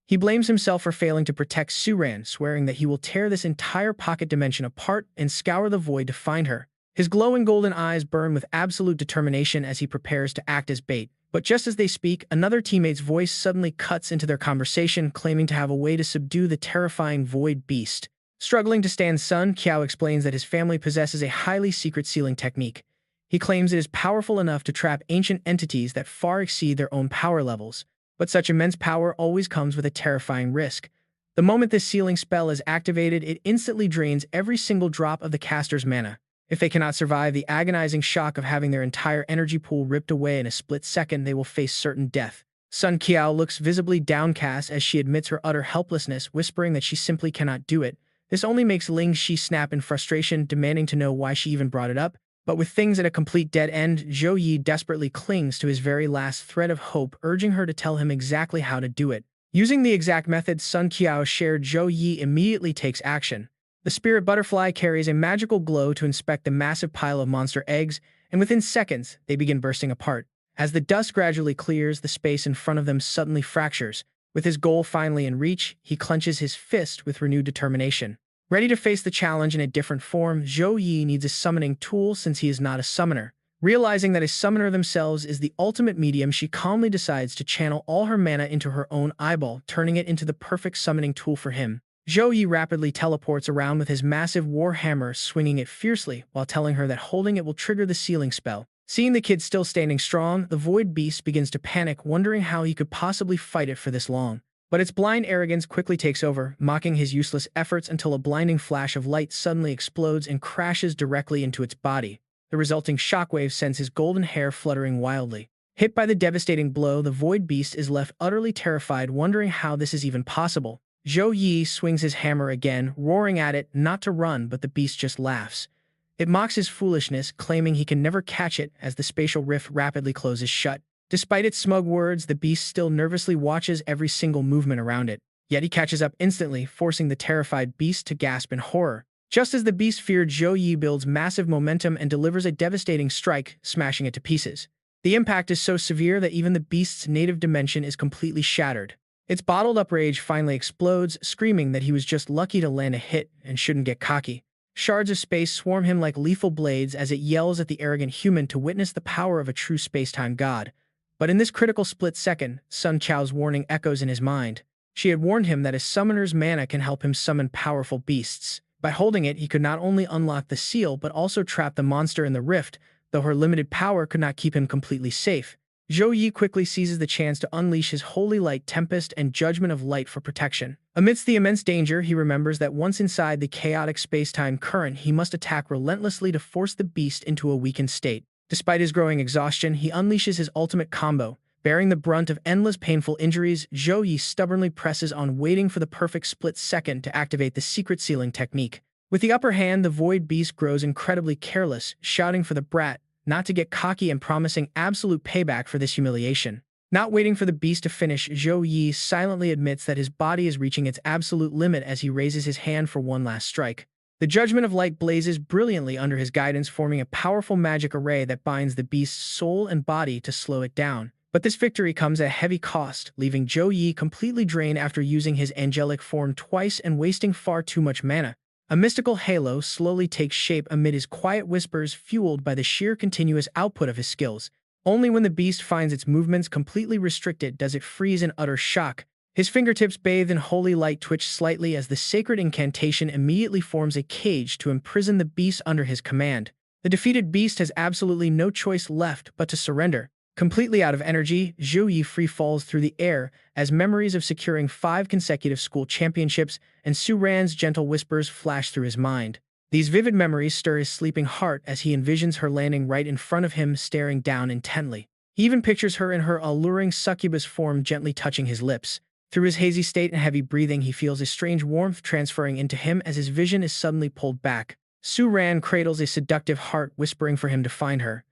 He blames himself for failing to protect Su Ran, swearing that he will tear this entire pocket dimension apart and scour the void to find her. His glowing golden eyes burn with absolute determination as he prepares to act as bait. But just as they speak, another teammate's voice suddenly cuts into their conversation, claiming to have a way to subdue the terrifying void beast. Struggling to stand, Sun Qiao explains that his family possesses a highly secret sealing technique. He claims it is powerful enough to trap ancient entities that far exceed their own power levels. But such immense power always comes with a terrifying risk. The moment this sealing spell is activated, it instantly drains every single drop of the caster's mana. If they cannot survive the agonizing shock of having their entire energy pool ripped away in a split second, they will face certain death. Sun Qiao looks visibly downcast as she admits her utter helplessness, whispering that she simply cannot do it. This only makes Ling Shi snap in frustration, demanding to know why she even brought it up. But with things at a complete dead end, Zhou Yi desperately clings to his very last thread of hope, urging her to tell him exactly how to do it. Using the exact method Sun Qiao shared, Zhou Yi immediately takes action. The spirit butterfly carries a magical glow to inspect the massive pile of monster eggs, and within seconds, they begin bursting apart. As the dust gradually clears, the space in front of them suddenly fractures. With his goal finally in reach, he clenches his fist with renewed determination. Ready to face the challenge in a different form, Zhou Yi needs a summoning tool since he is not a summoner. Realizing that a summoner themselves is the ultimate medium, she calmly decides to channel all her mana into her own eyeball, turning it into the perfect summoning tool for him. Zhou Yi rapidly teleports around with his massive war hammer, swinging it fiercely, while telling her that holding it will trigger the sealing spell. Seeing the kid still standing strong, the void beast begins to panic, wondering how he could possibly fight it for this long. But its blind arrogance quickly takes over, mocking his useless efforts until a blinding flash of light suddenly explodes and crashes directly into its body. The resulting shockwave sends his golden hair fluttering wildly. Hit by the devastating blow, the Void Beast is left utterly terrified, wondering how this is even possible. Zhou Yi swings his hammer again, roaring at it not to run, but the beast just laughs. It mocks his foolishness, claiming he can never catch it as the spatial rift rapidly closes shut. Despite its smug words, the beast still nervously watches every single movement around it. Yet he catches up instantly, forcing the terrified beast to gasp in horror. Just as the beast feared, Zhou Yi builds massive momentum and delivers a devastating strike, smashing it to pieces. The impact is so severe that even the beast's native dimension is completely shattered. Its bottled-up rage finally explodes, screaming that he was just lucky to land a hit and shouldn't get cocky. Shards of space swarm him like lethal blades as it yells at the arrogant human to witness the power of a true space-time god. But in this critical split second, Sun Chao's warning echoes in his mind. She had warned him that his summoner's mana can help him summon powerful beasts. By holding it, he could not only unlock the seal but also trap the monster in the rift, though her limited power could not keep him completely safe. Zhou Yi quickly seizes the chance to unleash his Holy Light Tempest and Judgment of Light for protection. Amidst the immense danger, he remembers that once inside the chaotic space-time current, he must attack relentlessly to force the beast into a weakened state. Despite his growing exhaustion, he unleashes his ultimate combo. Bearing the brunt of endless painful injuries, Zhou Yi stubbornly presses on, waiting for the perfect split second to activate the secret sealing technique. With the upper hand, the Void Beast grows incredibly careless, shouting for the brat not to get cocky and promising absolute payback for this humiliation. Not waiting for the beast to finish, Zhou Yi silently admits that his body is reaching its absolute limit as he raises his hand for one last strike. The Judgment of Light blazes brilliantly under his guidance, forming a powerful magic array that binds the beast's soul and body to slow it down. But this victory comes at a heavy cost, leaving Zhou Yi completely drained after using his angelic form twice and wasting far too much mana. A mystical halo slowly takes shape amid his quiet whispers, fueled by the sheer continuous output of his skills. Only when the beast finds its movements completely restricted does it freeze in utter shock. His fingertips bathed in holy light twitch slightly as the sacred incantation immediately forms a cage to imprison the beast under his command. The defeated beast has absolutely no choice left but to surrender. Completely out of energy, Zhou Yi free falls through the air as memories of securing 5 consecutive school championships and Su Ran's gentle whispers flash through his mind. These vivid memories stir his sleeping heart as he envisions her landing right in front of him, staring down intently. He even pictures her in her alluring succubus form, gently touching his lips. Through his hazy state and heavy breathing, he feels a strange warmth transferring into him as his vision is suddenly pulled back. Su Ran cradles a seductive heart, whispering for him to find her.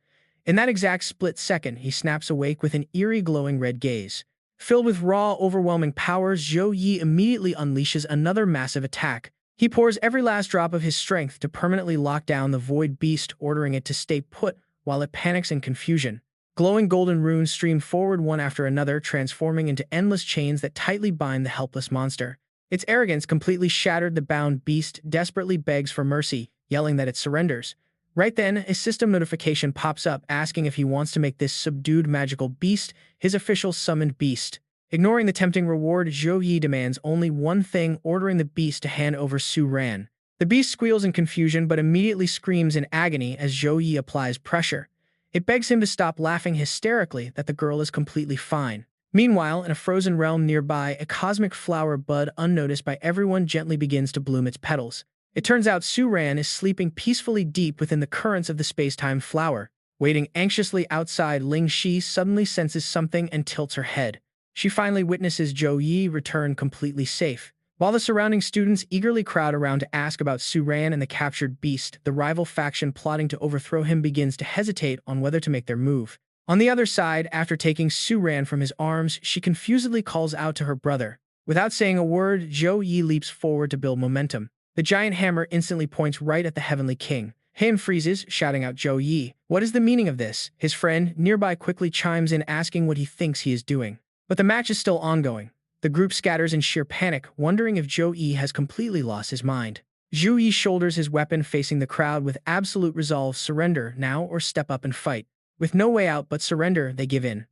In that exact split second, he snaps awake with an eerie glowing red gaze. Filled with raw, overwhelming powers, Zhou Yi immediately unleashes another massive attack. He pours every last drop of his strength to permanently lock down the Void Beast, ordering it to stay put while it panics in confusion. Glowing golden runes stream forward one after another, transforming into endless chains that tightly bind the helpless monster. Its arrogance completely shattered, the bound beast desperately begs for mercy, yelling that it surrenders. Right then, a system notification pops up asking if he wants to make this subdued magical beast his official summoned beast. Ignoring the tempting reward, Zhou Yi demands only one thing, ordering the beast to hand over Su Ran. The beast squeals in confusion but immediately screams in agony as Zhou Yi applies pressure. It begs him to stop, laughing hysterically that the girl is completely fine. Meanwhile, in a frozen realm nearby, a cosmic flower bud, unnoticed by everyone, gently begins to bloom its petals. It turns out Su Ran is sleeping peacefully deep within the currents of the space-time flower. Waiting anxiously outside, Ling Shi suddenly senses something and tilts her head. She finally witnesses Zhou Yi return completely safe. While the surrounding students eagerly crowd around to ask about Su Ran and the captured beast, the rival faction plotting to overthrow him begins to hesitate on whether to make their move. On the other side, after taking Su Ran from his arms, she confusedly calls out to her brother. Without saying a word, Zhou Yi leaps forward to build momentum. The giant hammer instantly points right at the Heavenly King. Han freezes, shouting out Zhou Yi. What is the meaning of this? His friend nearby quickly chimes in, asking what he thinks he is doing. But the match is still ongoing. The group scatters in sheer panic, wondering if Zhou Yi has completely lost his mind. Zhou Yi shoulders his weapon, facing the crowd with absolute resolve. Surrender now or step up and fight. With no way out but surrender, they give in.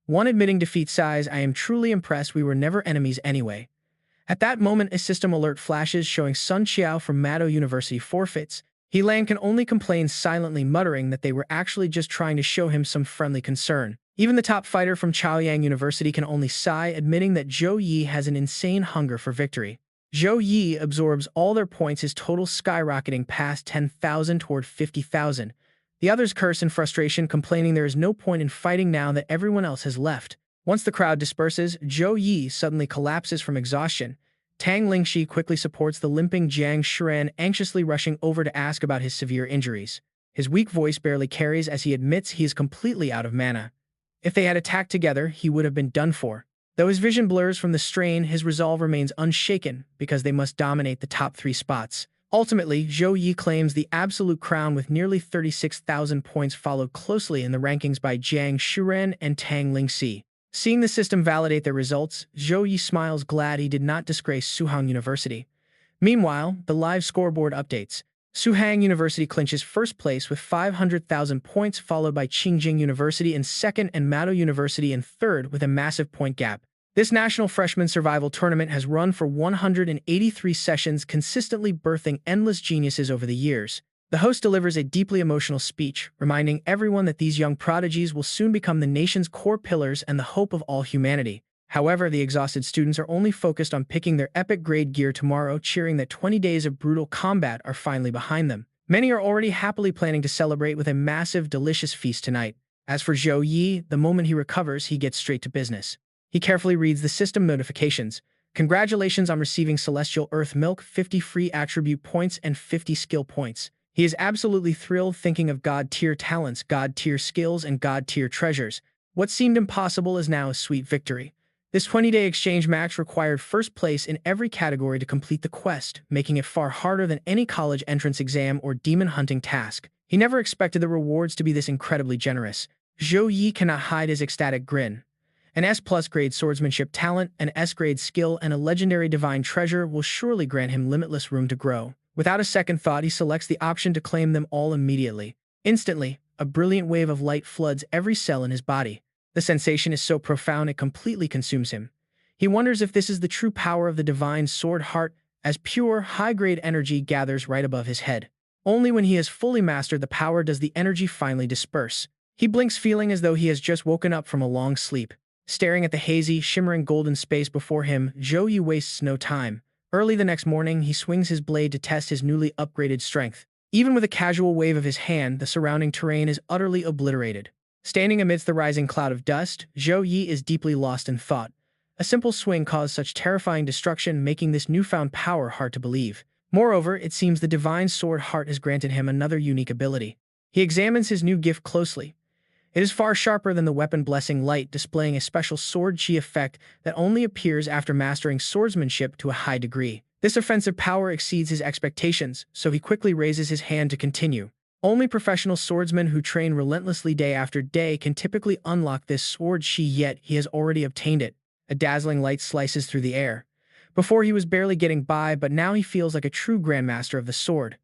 One admitting defeat sighs, I am truly impressed, we were never enemies anyway. At that moment, a system alert flashes showing Sun Qiao from Mado University forfeits. He Lan can only complain silently, muttering that they were actually just trying to show him some friendly concern. Even the top fighter from Chaoyang University can only sigh, admitting that Zhou Yi has an insane hunger for victory. Zhou Yi absorbs all their points, his total skyrocketing past 10,000 toward 50,000. The others curse in frustration, complaining there is no point in fighting now that everyone else has left. Once the crowd disperses, Zhou Yi suddenly collapses from exhaustion. Tang Lingxi quickly supports the limping Jiang Shuren, anxiously rushing over to ask about his severe injuries. His weak voice barely carries as he admits he is completely out of mana. If they had attacked together, he would have been done for. Though his vision blurs from the strain, his resolve remains unshaken because they must dominate the top 3 spots. Ultimately, Zhou Yi claims the absolute crown with nearly 36,000 points, followed closely in the rankings by Jiang Shuren and Tang Lingxi. Seeing the system validate their results, Zhou Yi smiles, glad he did not disgrace Suhang University. Meanwhile, the live scoreboard updates. Suhang University clinches first place with 500,000 points, followed by Qingjing University in second and Mado University in third with a massive point gap. This national freshman survival tournament has run for 183 sessions, consistently birthing endless geniuses over the years. The host delivers a deeply emotional speech, reminding everyone that these young prodigies will soon become the nation's core pillars and the hope of all humanity. However, the exhausted students are only focused on picking their epic grade gear tomorrow, cheering that 20 days of brutal combat are finally behind them. Many are already happily planning to celebrate with a massive, delicious feast tonight. As for Zhou Yi, the moment he recovers, he gets straight to business. He carefully reads the system notifications. Congratulations on receiving Celestial Earth Milk, 50 free attribute points, and 50 skill points. He is absolutely thrilled, thinking of God-tier talents, God-tier skills, and God-tier treasures. What seemed impossible is now a sweet victory. This 20-day exchange match required first place in every category to complete the quest, making it far harder than any college entrance exam or demon hunting task. He never expected the rewards to be this incredibly generous. Zhou Yi cannot hide his ecstatic grin. An S+ grade swordsmanship talent, an S grade skill, and a legendary divine treasure will surely grant him limitless room to grow. Without a second thought, he selects the option to claim them all immediately. Instantly, a brilliant wave of light floods every cell in his body. The sensation is so profound it completely consumes him. He wonders if this is the true power of the divine sword heart, as pure, high-grade energy gathers right above his head. Only when he has fully mastered the power does the energy finally disperse. He blinks, feeling as though he has just woken up from a long sleep. Staring at the hazy, shimmering golden space before him, Zhou Yi wastes no time. Early the next morning, he swings his blade to test his newly upgraded strength. Even with a casual wave of his hand, the surrounding terrain is utterly obliterated. Standing amidst the rising cloud of dust, Zhou Yi is deeply lost in thought. A simple swing caused such terrifying destruction, making this newfound power hard to believe. Moreover, it seems the divine sword heart has granted him another unique ability. He examines his new gift closely. It is far sharper than the weapon Blessing Light, displaying a special sword chi effect that only appears after mastering swordsmanship to a high degree. This offensive power exceeds his expectations, so he quickly raises his hand to continue. Only professional swordsmen who train relentlessly day after day can typically unlock this sword chi, yet he has already obtained it. A dazzling light slices through the air. Before he was barely getting by, but now he feels like a true grandmaster of the sword.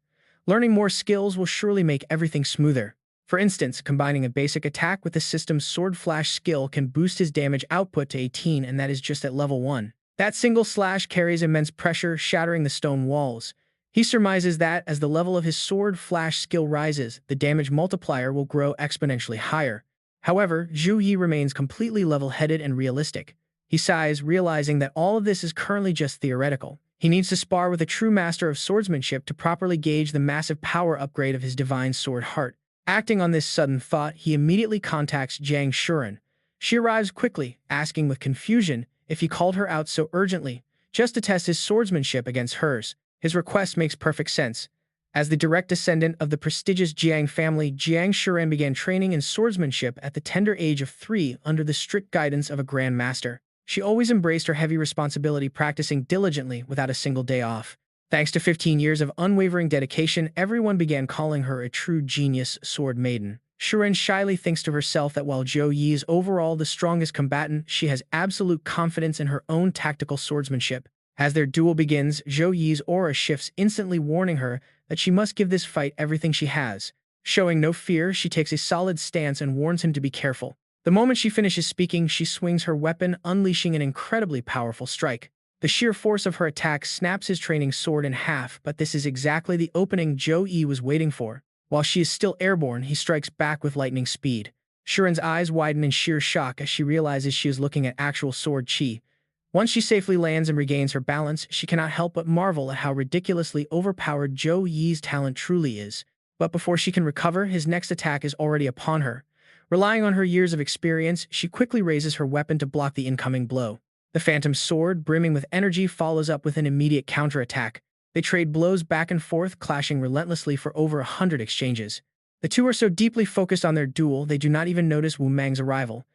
Learning more skills will surely make everything smoother. For instance, combining a basic attack with the system's Sword Flash skill can boost his damage output to 18, and that is just at level 1. That single slash carries immense pressure, shattering the stone walls. He surmises that, as the level of his Sword Flash skill rises, the damage multiplier will grow exponentially higher. However, Zhou Yi remains completely level-headed and realistic. He sighs, realizing that all of this is currently just theoretical. He needs to spar with a true master of swordsmanship to properly gauge the massive power upgrade of his divine sword heart. Acting on this sudden thought, he immediately contacts Jiang Shuren. She arrives quickly, asking with confusion if he called her out so urgently, just to test his swordsmanship against hers. His request makes perfect sense. As the direct descendant of the prestigious Jiang family, Jiang Shuren began training in swordsmanship at the tender age of 3 under the strict guidance of a grand master. She always embraced her heavy responsibility, practicing diligently without a single day off. Thanks to 15 years of unwavering dedication, everyone began calling her a true genius sword maiden. Shuren shyly thinks to herself that while Zhou Yi is overall the strongest combatant, she has absolute confidence in her own tactical swordsmanship. As their duel begins, Zhou Yi's aura shifts, instantly warning her that she must give this fight everything she has. Showing no fear, she takes a solid stance and warns him to be careful. The moment she finishes speaking, she swings her weapon, unleashing an incredibly powerful strike. The sheer force of her attack snaps his training sword in half, but this is exactly the opening Zhou Yi was waiting for. While she is still airborne, he strikes back with lightning speed. Shuren's eyes widen in sheer shock as she realizes she is looking at actual sword chi. Once she safely lands and regains her balance, she cannot help but marvel at how ridiculously overpowered Zhou Yi's talent truly is. But before she can recover, his next attack is already upon her. Relying on her years of experience, she quickly raises her weapon to block the incoming blow. The phantom sword, brimming with energy, follows up with an immediate counterattack. They trade blows back and forth, clashing relentlessly for over 100 exchanges. The two are so deeply focused on their duel, they do not even notice Wu Mang's arrival.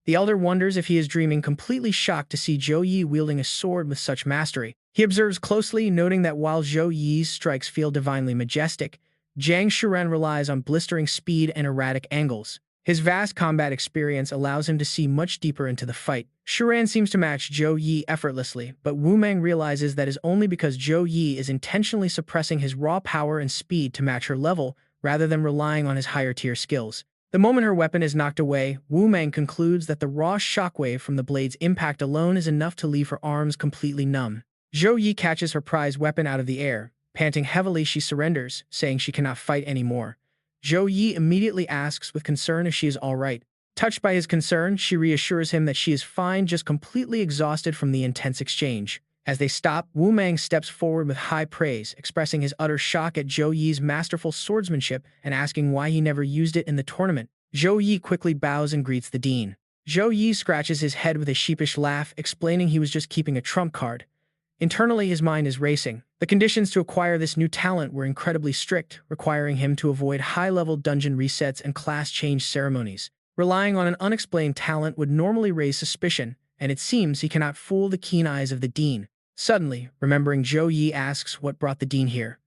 The elder wonders if he is dreaming, completely shocked to see Zhou Yi wielding a sword with such mastery. He observes closely, noting that while Zhou Yi's strikes feel divinely majestic, Zhang Shuren relies on blistering speed and erratic angles. His vast combat experience allows him to see much deeper into the fight. Shuren seems to match Zhou Yi effortlessly, but Wu Mang realizes that is only because Zhou Yi is intentionally suppressing his raw power and speed to match her level, rather than relying on his higher-tier skills. The moment her weapon is knocked away, Wu Mang concludes that the raw shockwave from the blade's impact alone is enough to leave her arms completely numb. Zhou Yi catches her prized weapon out of the air. Panting heavily, she surrenders, saying she cannot fight anymore. Zhou Yi immediately asks with concern if she is all right. Touched by his concern, she reassures him that she is fine, just completely exhausted from the intense exchange. As they stop, Wu Mang steps forward with high praise, expressing his utter shock at Zhou Yi's masterful swordsmanship and asking why he never used it in the tournament. Zhou Yi quickly bows and greets the dean. Zhou Yi scratches his head with a sheepish laugh, explaining he was just keeping a trump card. Internally, his mind is racing. The conditions to acquire this new talent were incredibly strict, requiring him to avoid high-level dungeon resets and class change ceremonies. Relying on an unexplained talent would normally raise suspicion, and it seems he cannot fool the keen eyes of the dean. Suddenly, remembering, Zhou Yi asks what brought the dean here.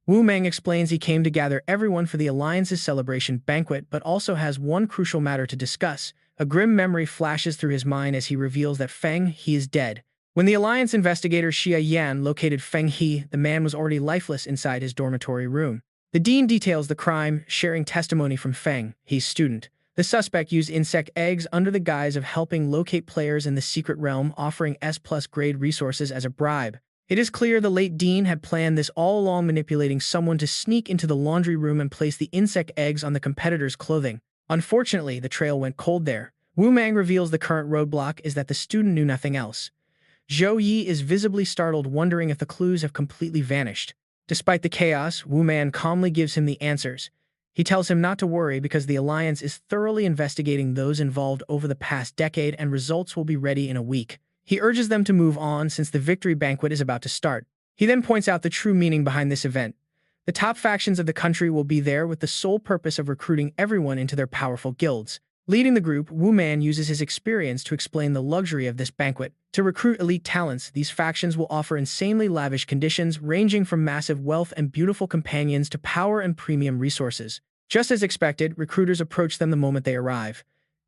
Wu Mang explains he came to gather everyone for the Alliance's celebration banquet, but also has one crucial matter to discuss. A grim memory flashes through his mind as he reveals that Feng He is dead. When the Alliance investigator Xia Yan located Feng He, the man was already lifeless inside his dormitory room. The dean details the crime, sharing testimony from Feng He's student. The suspect used insect eggs under the guise of helping locate players in the secret realm, offering S+ grade resources as a bribe. It is clear the late dean had planned this all along, manipulating someone to sneak into the laundry room and place the insect eggs on the competitor's clothing. Unfortunately, the trail went cold there. Wu Mang reveals the current roadblock is that the student knew nothing else. Zhou Yi is visibly startled, wondering if the clues have completely vanished. Despite the chaos, Wu Man calmly gives him the answers. He tells him not to worry because the Alliance is thoroughly investigating those involved over the past decade and results will be ready in a week. He urges them to move on since the victory banquet is about to start. He then points out the true meaning behind this event. The top factions of the country will be there with the sole purpose of recruiting everyone into their powerful guilds. Leading the group, Wu Man uses his experience to explain the luxury of this banquet. To recruit elite talents, these factions will offer insanely lavish conditions, ranging from massive wealth and beautiful companions to power and premium resources. Just as expected, recruiters approach them the moment they arrive.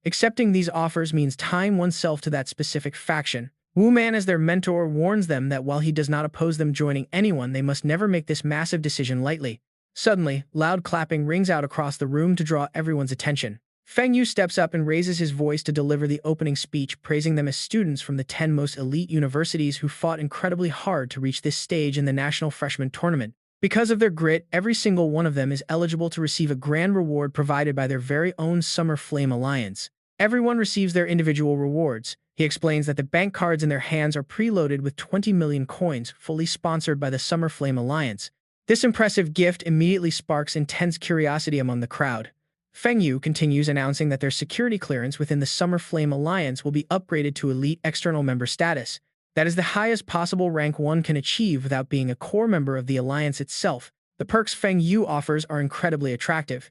Accepting these offers means tying oneself to that specific faction. Wu Man, as their mentor, warns them that while he does not oppose them joining anyone, they must never make this massive decision lightly. Suddenly, loud clapping rings out across the room to draw everyone's attention. Feng Yu steps up and raises his voice to deliver the opening speech, praising them as students from the 10 most elite universities who fought incredibly hard to reach this stage in the National Freshman Tournament. Because of their grit, every single one of them is eligible to receive a grand reward provided by their very own Summer Flame Alliance. Everyone receives their individual rewards. He explains that the bank cards in their hands are preloaded with 20 million coins, fully sponsored by the Summer Flame Alliance. This impressive gift immediately sparks intense curiosity among the crowd. Feng Yu continues, announcing that their security clearance within the Summer Flame Alliance will be upgraded to elite external member status. That is the highest possible rank one can achieve without being a core member of the Alliance itself. The perks Feng Yu offers are incredibly attractive.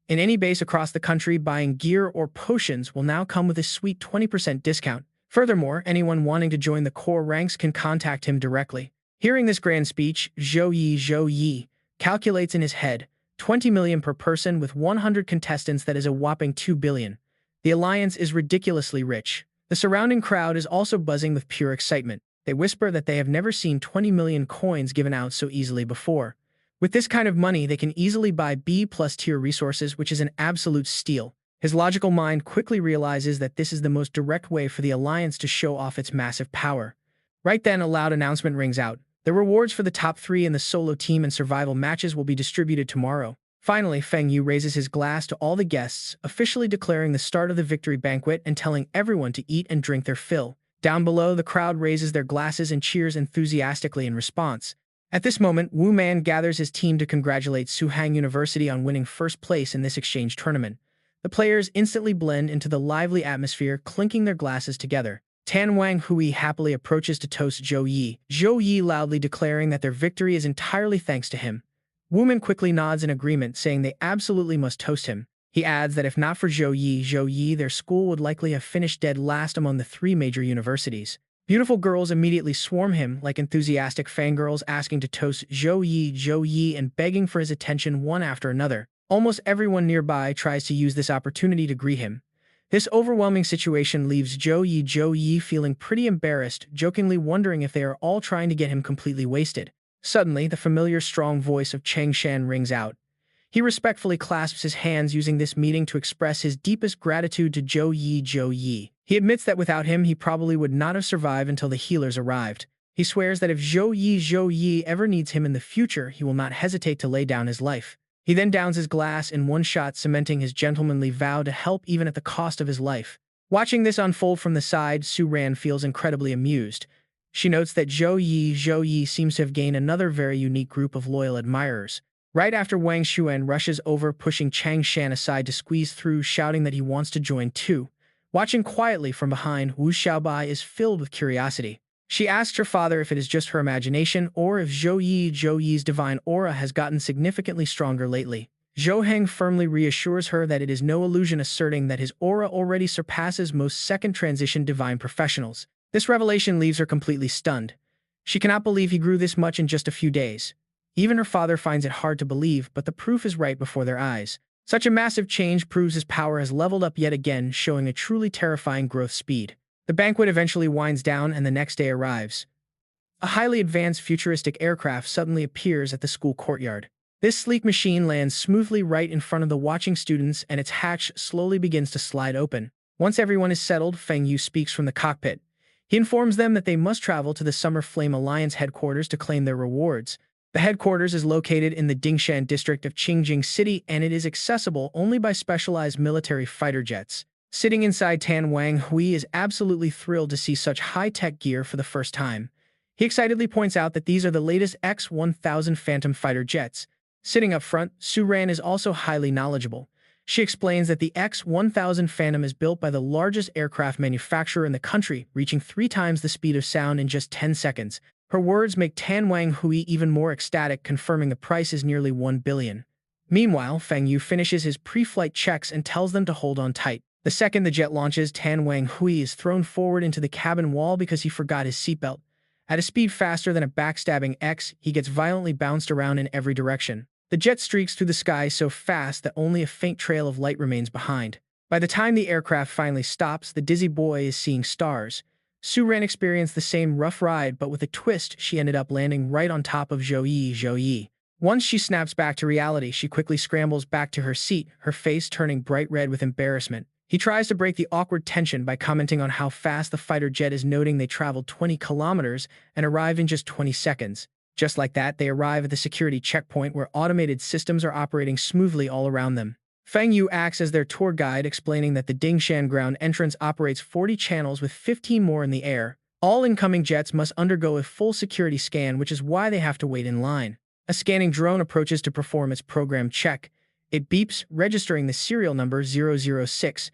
In any base across the country, buying gear or potions will now come with a sweet 20% discount. Furthermore, anyone wanting to join the core ranks can contact him directly. Hearing this grand speech, Zhou Yi calculates in his head, 20 million per person with 100 contestants, that is a whopping 2 billion. The Alliance is ridiculously rich. The surrounding crowd is also buzzing with pure excitement. They whisper that they have never seen 20 million coins given out so easily before. With this kind of money, they can easily buy B+ tier resources, which is an absolute steal. His logical mind quickly realizes that this is the most direct way for the Alliance to show off its massive power. Right then, a loud announcement rings out. The rewards for the top 3 in the solo team and survival matches will be distributed tomorrow. Finally, Feng Yu raises his glass to all the guests, officially declaring the start of the victory banquet and telling everyone to eat and drink their fill. Down below, the crowd raises their glasses and cheers enthusiastically in response. At this moment, Wu Man gathers his team to congratulate Suhang University on winning first place in this exchange tournament. The players instantly blend into the lively atmosphere, clinking their glasses together. Tan Wang Hui happily approaches to toast Zhou Yi, Zhou Yi loudly declaring that their victory is entirely thanks to him. Wu Man quickly nods in agreement, saying they absolutely must toast him. He adds that if not for Zhou Yi, their school would likely have finished dead last among the three major universities. Beautiful girls immediately swarm him like enthusiastic fangirls, asking to toast Zhou Yi, and begging for his attention one after another. Almost everyone nearby tries to use this opportunity to greet him. This overwhelming situation leaves Zhou Yi feeling pretty embarrassed, jokingly wondering if they are all trying to get him completely wasted. Suddenly, the familiar strong voice of Chang Shan rings out. He respectfully clasps his hands, using this meeting to express his deepest gratitude to Zhou Yi. He admits that without him, he probably would not have survived until the healers arrived. He swears that if Zhou Yi ever needs him in the future, he will not hesitate to lay down his life. He then downs his glass in one shot, cementing his gentlemanly vow to help even at the cost of his life. Watching this unfold from the side, Su Ran feels incredibly amused. She notes that Zhou Yi seems to have gained another very unique group of loyal admirers. Right after, Wang Xuan rushes over, pushing Chang Shan aside to squeeze through, shouting that he wants to join too. Watching quietly from behind, Wu Xiaobai is filled with curiosity. She asks her father if it is just her imagination or if Zhou Yi's divine aura has gotten significantly stronger lately. Zhou Heng firmly reassures her that it is no illusion, asserting that his aura already surpasses most second-transition divine professionals. This revelation leaves her completely stunned. She cannot believe he grew this much in just a few days. Even her father finds it hard to believe, but the proof is right before their eyes. Such a massive change proves his power has leveled up yet again, showing a truly terrifying growth speed. The banquet eventually winds down and the next day arrives. A highly advanced futuristic aircraft suddenly appears at the school courtyard. This sleek machine lands smoothly right in front of the watching students, and its hatch slowly begins to slide open. Once everyone is settled, Feng Yu speaks from the cockpit. He informs them that they must travel to the Summer Flame Alliance headquarters to claim their rewards. The headquarters is located in the Dingshan district of Qingjing City, and it is accessible only by specialized military fighter jets. Sitting inside, Tan Wang Hui is absolutely thrilled to see such high-tech gear for the first time. He excitedly points out that these are the latest X-1000 Phantom fighter jets. Sitting up front, Su Ran is also highly knowledgeable. She explains that the X-1000 Phantom is built by the largest aircraft manufacturer in the country, reaching 3 times the speed of sound in just 10 seconds. Her words make Tan Wang Hui even more ecstatic, confirming the price is nearly 1 billion. Meanwhile, Feng Yu finishes his pre-flight checks and tells them to hold on tight. The second the jet launches, Tan Wang Hui is thrown forward into the cabin wall because he forgot his seatbelt. At a speed faster than a backstabbing X, he gets violently bounced around in every direction. The jet streaks through the sky so fast that only a faint trail of light remains behind. By the time the aircraft finally stops, the dizzy boy is seeing stars. Su Ran experienced the same rough ride, but with a twist, she ended up landing right on top of Zhou Yi. Once she snaps back to reality, she quickly scrambles back to her seat, her face turning bright red with embarrassment. He tries to break the awkward tension by commenting on how fast the fighter jet is, noting they traveled 20 kilometers and arrive in just 20 seconds. Just like that, they arrive at the security checkpoint where automated systems are operating smoothly all around them. Feng Yu acts as their tour guide, explaining that the Dingshan ground entrance operates 40 channels with 15 more in the air. All incoming jets must undergo a full security scan, which is why they have to wait in line. A scanning drone approaches to perform its program check. It beeps, registering the serial number 006B.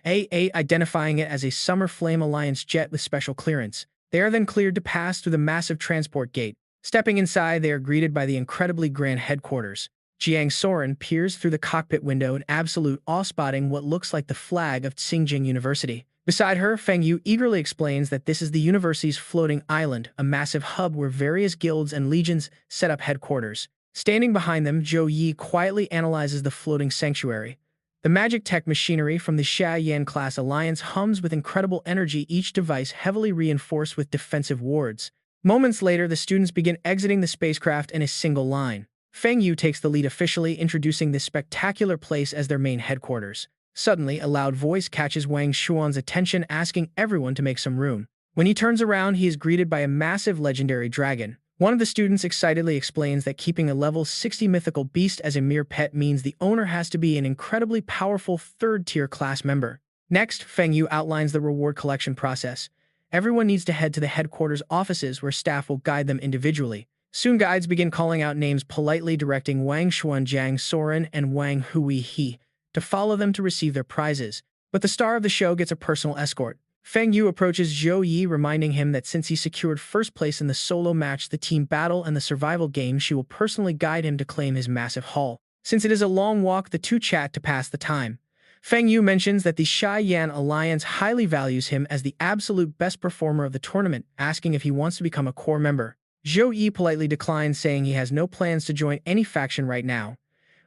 A8, identifying it as a Summer Flame Alliance jet with special clearance. They are then cleared to pass through the massive transport gate. Stepping inside, they are greeted by the incredibly grand headquarters. Jiang Soren peers through the cockpit window in absolute awe, spotting what looks like the flag of Qingjing University. Beside her, Feng Yu eagerly explains that this is the university's floating island, a massive hub where various guilds and legions set up headquarters. Standing behind them, Zhou Yi quietly analyzes the floating sanctuary. The magic tech machinery from the Xia-Yan-class alliance hums with incredible energy, each device heavily reinforced with defensive wards. Moments later, the students begin exiting the spacecraft in a single line. Feng Yu takes the lead, officially introducing this spectacular place as their main headquarters. Suddenly, a loud voice catches Wang Xuan's attention, asking everyone to make some room. When he turns around, he is greeted by a massive legendary dragon. One of the students excitedly explains that keeping a level 60 mythical beast as a mere pet means the owner has to be an incredibly powerful third-tier class member. Next, Feng Yu outlines the reward collection process. Everyone needs to head to the headquarters offices where staff will guide them individually. Soon guides begin calling out names politely directing Wang Xuan Jiang Soren and Wang Hui He to follow them to receive their prizes. But the star of the show gets a personal escort. Feng Yu approaches Zhou Yi, reminding him that since he secured first place in the solo match, the team battle, and the survival game, she will personally guide him to claim his massive haul. Since it is a long walk, the two chat to pass the time. Feng Yu mentions that the Shai Yan Alliance highly values him as the absolute best performer of the tournament, asking if he wants to become a core member. Zhou Yi politely declines, saying he has no plans to join any faction right now.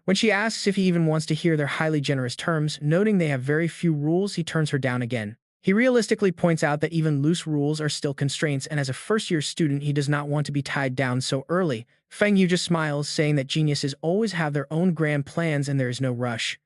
When she asks if he even wants to hear their highly generous terms, noting they have very few rules, he turns her down again. He realistically points out that even loose rules are still constraints, and as a first-year student, he does not want to be tied down so early. Feng Yu just smiles, saying that geniuses always have their own grand plans and there is no rush.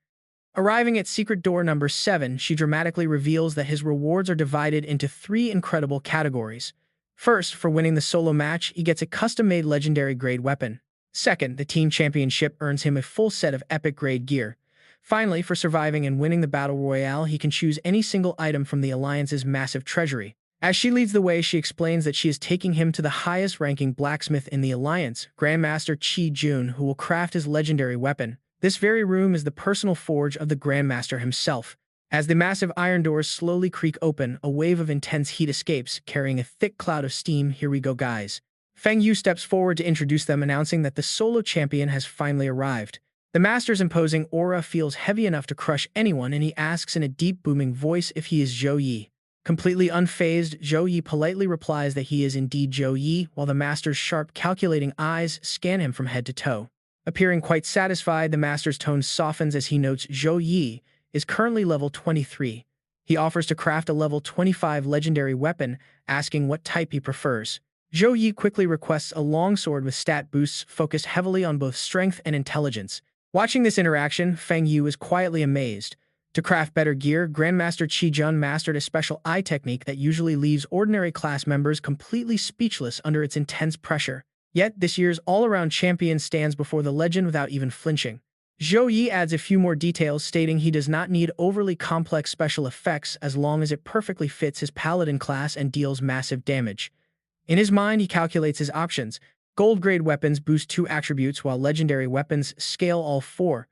Arriving at secret door number 7, she dramatically reveals that his rewards are divided into 3 incredible categories. First, for winning the solo match, he gets a custom-made legendary grade weapon. Second, the team championship earns him a full set of epic grade gear. Finally, for surviving and winning the battle royale, he can choose any single item from the Alliance's massive treasury. As she leads the way, she explains that she is taking him to the highest-ranking blacksmith in the Alliance, Grandmaster Qi Jun, who will craft his legendary weapon. This very room is the personal forge of the Grandmaster himself. As the massive iron doors slowly creak open, a wave of intense heat escapes, carrying a thick cloud of steam. Here we go, guys. Feng Yu steps forward to introduce them, announcing that the solo champion has finally arrived. The master's imposing aura feels heavy enough to crush anyone, and he asks in a deep, booming voice if he is Zhou Yi. Completely unfazed, Zhou Yi politely replies that he is indeed Zhou Yi, while the master's sharp, calculating eyes scan him from head to toe. Appearing quite satisfied, the master's tone softens as he notes Zhou Yi is currently level 23. He offers to craft a level 25 legendary weapon, asking what type he prefers. Zhou Yi quickly requests a longsword with stat boosts focused heavily on both strength and intelligence. Watching this interaction, Feng Yu is quietly amazed. To craft better gear, Grandmaster Qi Jun mastered a special eye technique that usually leaves ordinary class members completely speechless under its intense pressure. Yet, this year's all-around champion stands before the legend without even flinching. Zhou Yi adds a few more details, stating he does not need overly complex special effects as long as it perfectly fits his paladin class and deals massive damage. In his mind, he calculates his options. Gold-grade weapons boost 2 attributes, while legendary weapons scale all 4.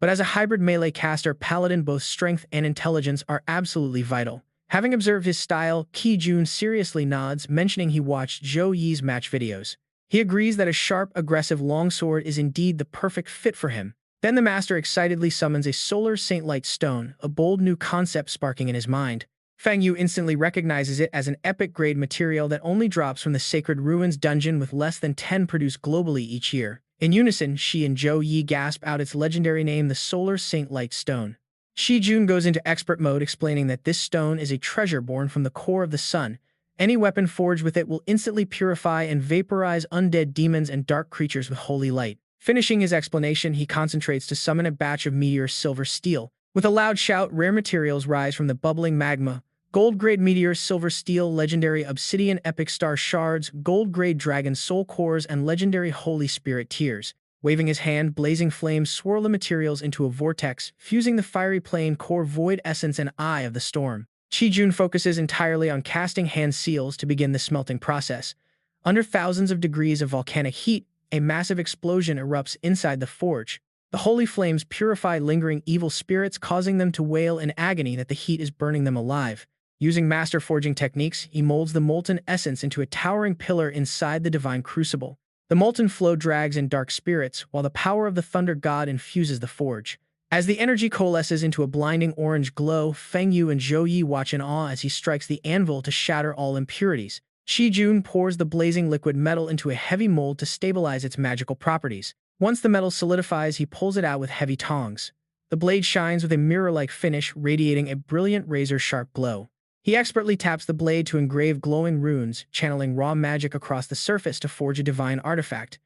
But as a hybrid melee caster, paladin, both strength and intelligence are absolutely vital. Having observed his style, Qi Jun seriously nods, mentioning he watched Zhou Yi's match videos. He agrees that a sharp, aggressive longsword is indeed the perfect fit for him. Then the master excitedly summons a solar saint-light stone, a bold new concept sparking in his mind. Feng Yu instantly recognizes it as an epic-grade material that only drops from the Sacred Ruins dungeon, with less than 10 produced globally each year. In unison, she and Zhou Yi gasp out its legendary name, the Solar Saint-Light Stone. Qi Jun goes into expert mode, explaining that this stone is a treasure born from the core of the sun. Any weapon forged with it will instantly purify and vaporize undead demons and dark creatures with holy light. Finishing his explanation, he concentrates to summon a batch of meteor silver steel. With a loud shout, rare materials rise from the bubbling magma. Gold-grade meteor, silver steel, legendary obsidian epic star shards, gold-grade dragon soul cores, and legendary holy spirit tears. Waving his hand, blazing flames swirl the materials into a vortex, fusing the fiery plane core, void essence, and eye of the storm. Qi Jun focuses entirely on casting hand seals to begin the smelting process. Under thousands of degrees of volcanic heat, a massive explosion erupts inside the forge. The holy flames purify lingering evil spirits, causing them to wail in agony that the heat is burning them alive. Using master forging techniques, he molds the molten essence into a towering pillar inside the divine crucible. The molten flow drags in dark spirits, while the power of the thunder god infuses the forge. As the energy coalesces into a blinding orange glow, Feng Yu and Zhou Yi watch in awe as he strikes the anvil to shatter all impurities. Qi Jun pours the blazing liquid metal into a heavy mold to stabilize its magical properties. Once the metal solidifies, he pulls it out with heavy tongs. The blade shines with a mirror-like finish, radiating a brilliant razor-sharp glow. He expertly taps the blade to engrave glowing runes, channeling raw magic across the surface to forge a divine artifact.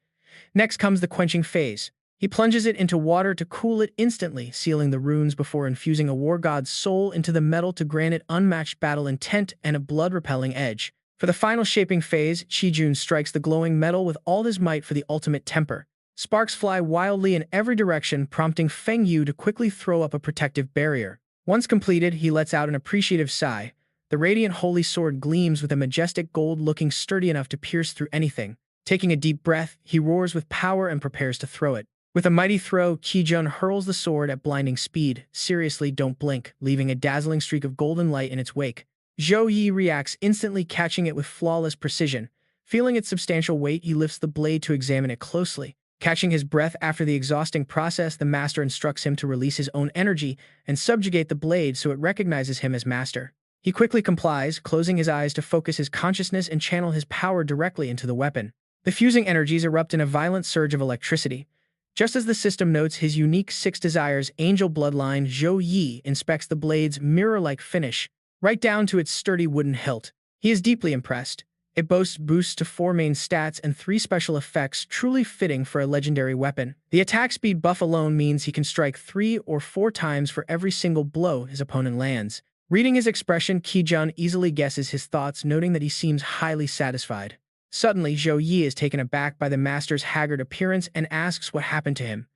Next comes the quenching phase. He plunges it into water to cool it instantly, sealing the runes before infusing a war god's soul into the metal to grant it unmatched battle intent and a blood-repelling edge. For the final shaping phase, Qijun strikes the glowing metal with all his might for the ultimate temper. Sparks fly wildly in every direction, prompting Feng Yu to quickly throw up a protective barrier. Once completed, he lets out an appreciative sigh. The radiant holy sword gleams with a majestic gold looking sturdy enough to pierce through anything. Taking a deep breath, he roars with power and prepares to throw it. With a mighty throw, Qijun hurls the sword at blinding speed. Seriously, don't blink, leaving a dazzling streak of golden light in its wake. Zhou Yi reacts instantly, catching it with flawless precision. Feeling its substantial weight, he lifts the blade to examine it closely. Catching his breath after the exhausting process, the master instructs him to release his own energy and subjugate the blade so it recognizes him as master. He quickly complies, closing his eyes to focus his consciousness and channel his power directly into the weapon. The fusing energies erupt in a violent surge of electricity. Just as the system notes his unique Six Desires angel bloodline, Zhou Yi inspects the blade's mirror-like finish, right down to its sturdy wooden hilt. He is deeply impressed. It boasts boosts to 4 main stats and 3 special effects, truly fitting for a legendary weapon. The attack speed buff alone means he can strike 3 or 4 times for every single blow his opponent lands. Reading his expression, Qijun easily guesses his thoughts, noting that he seems highly satisfied. Suddenly, Zhou Yi is taken aback by the master's haggard appearance and asks what happened to him.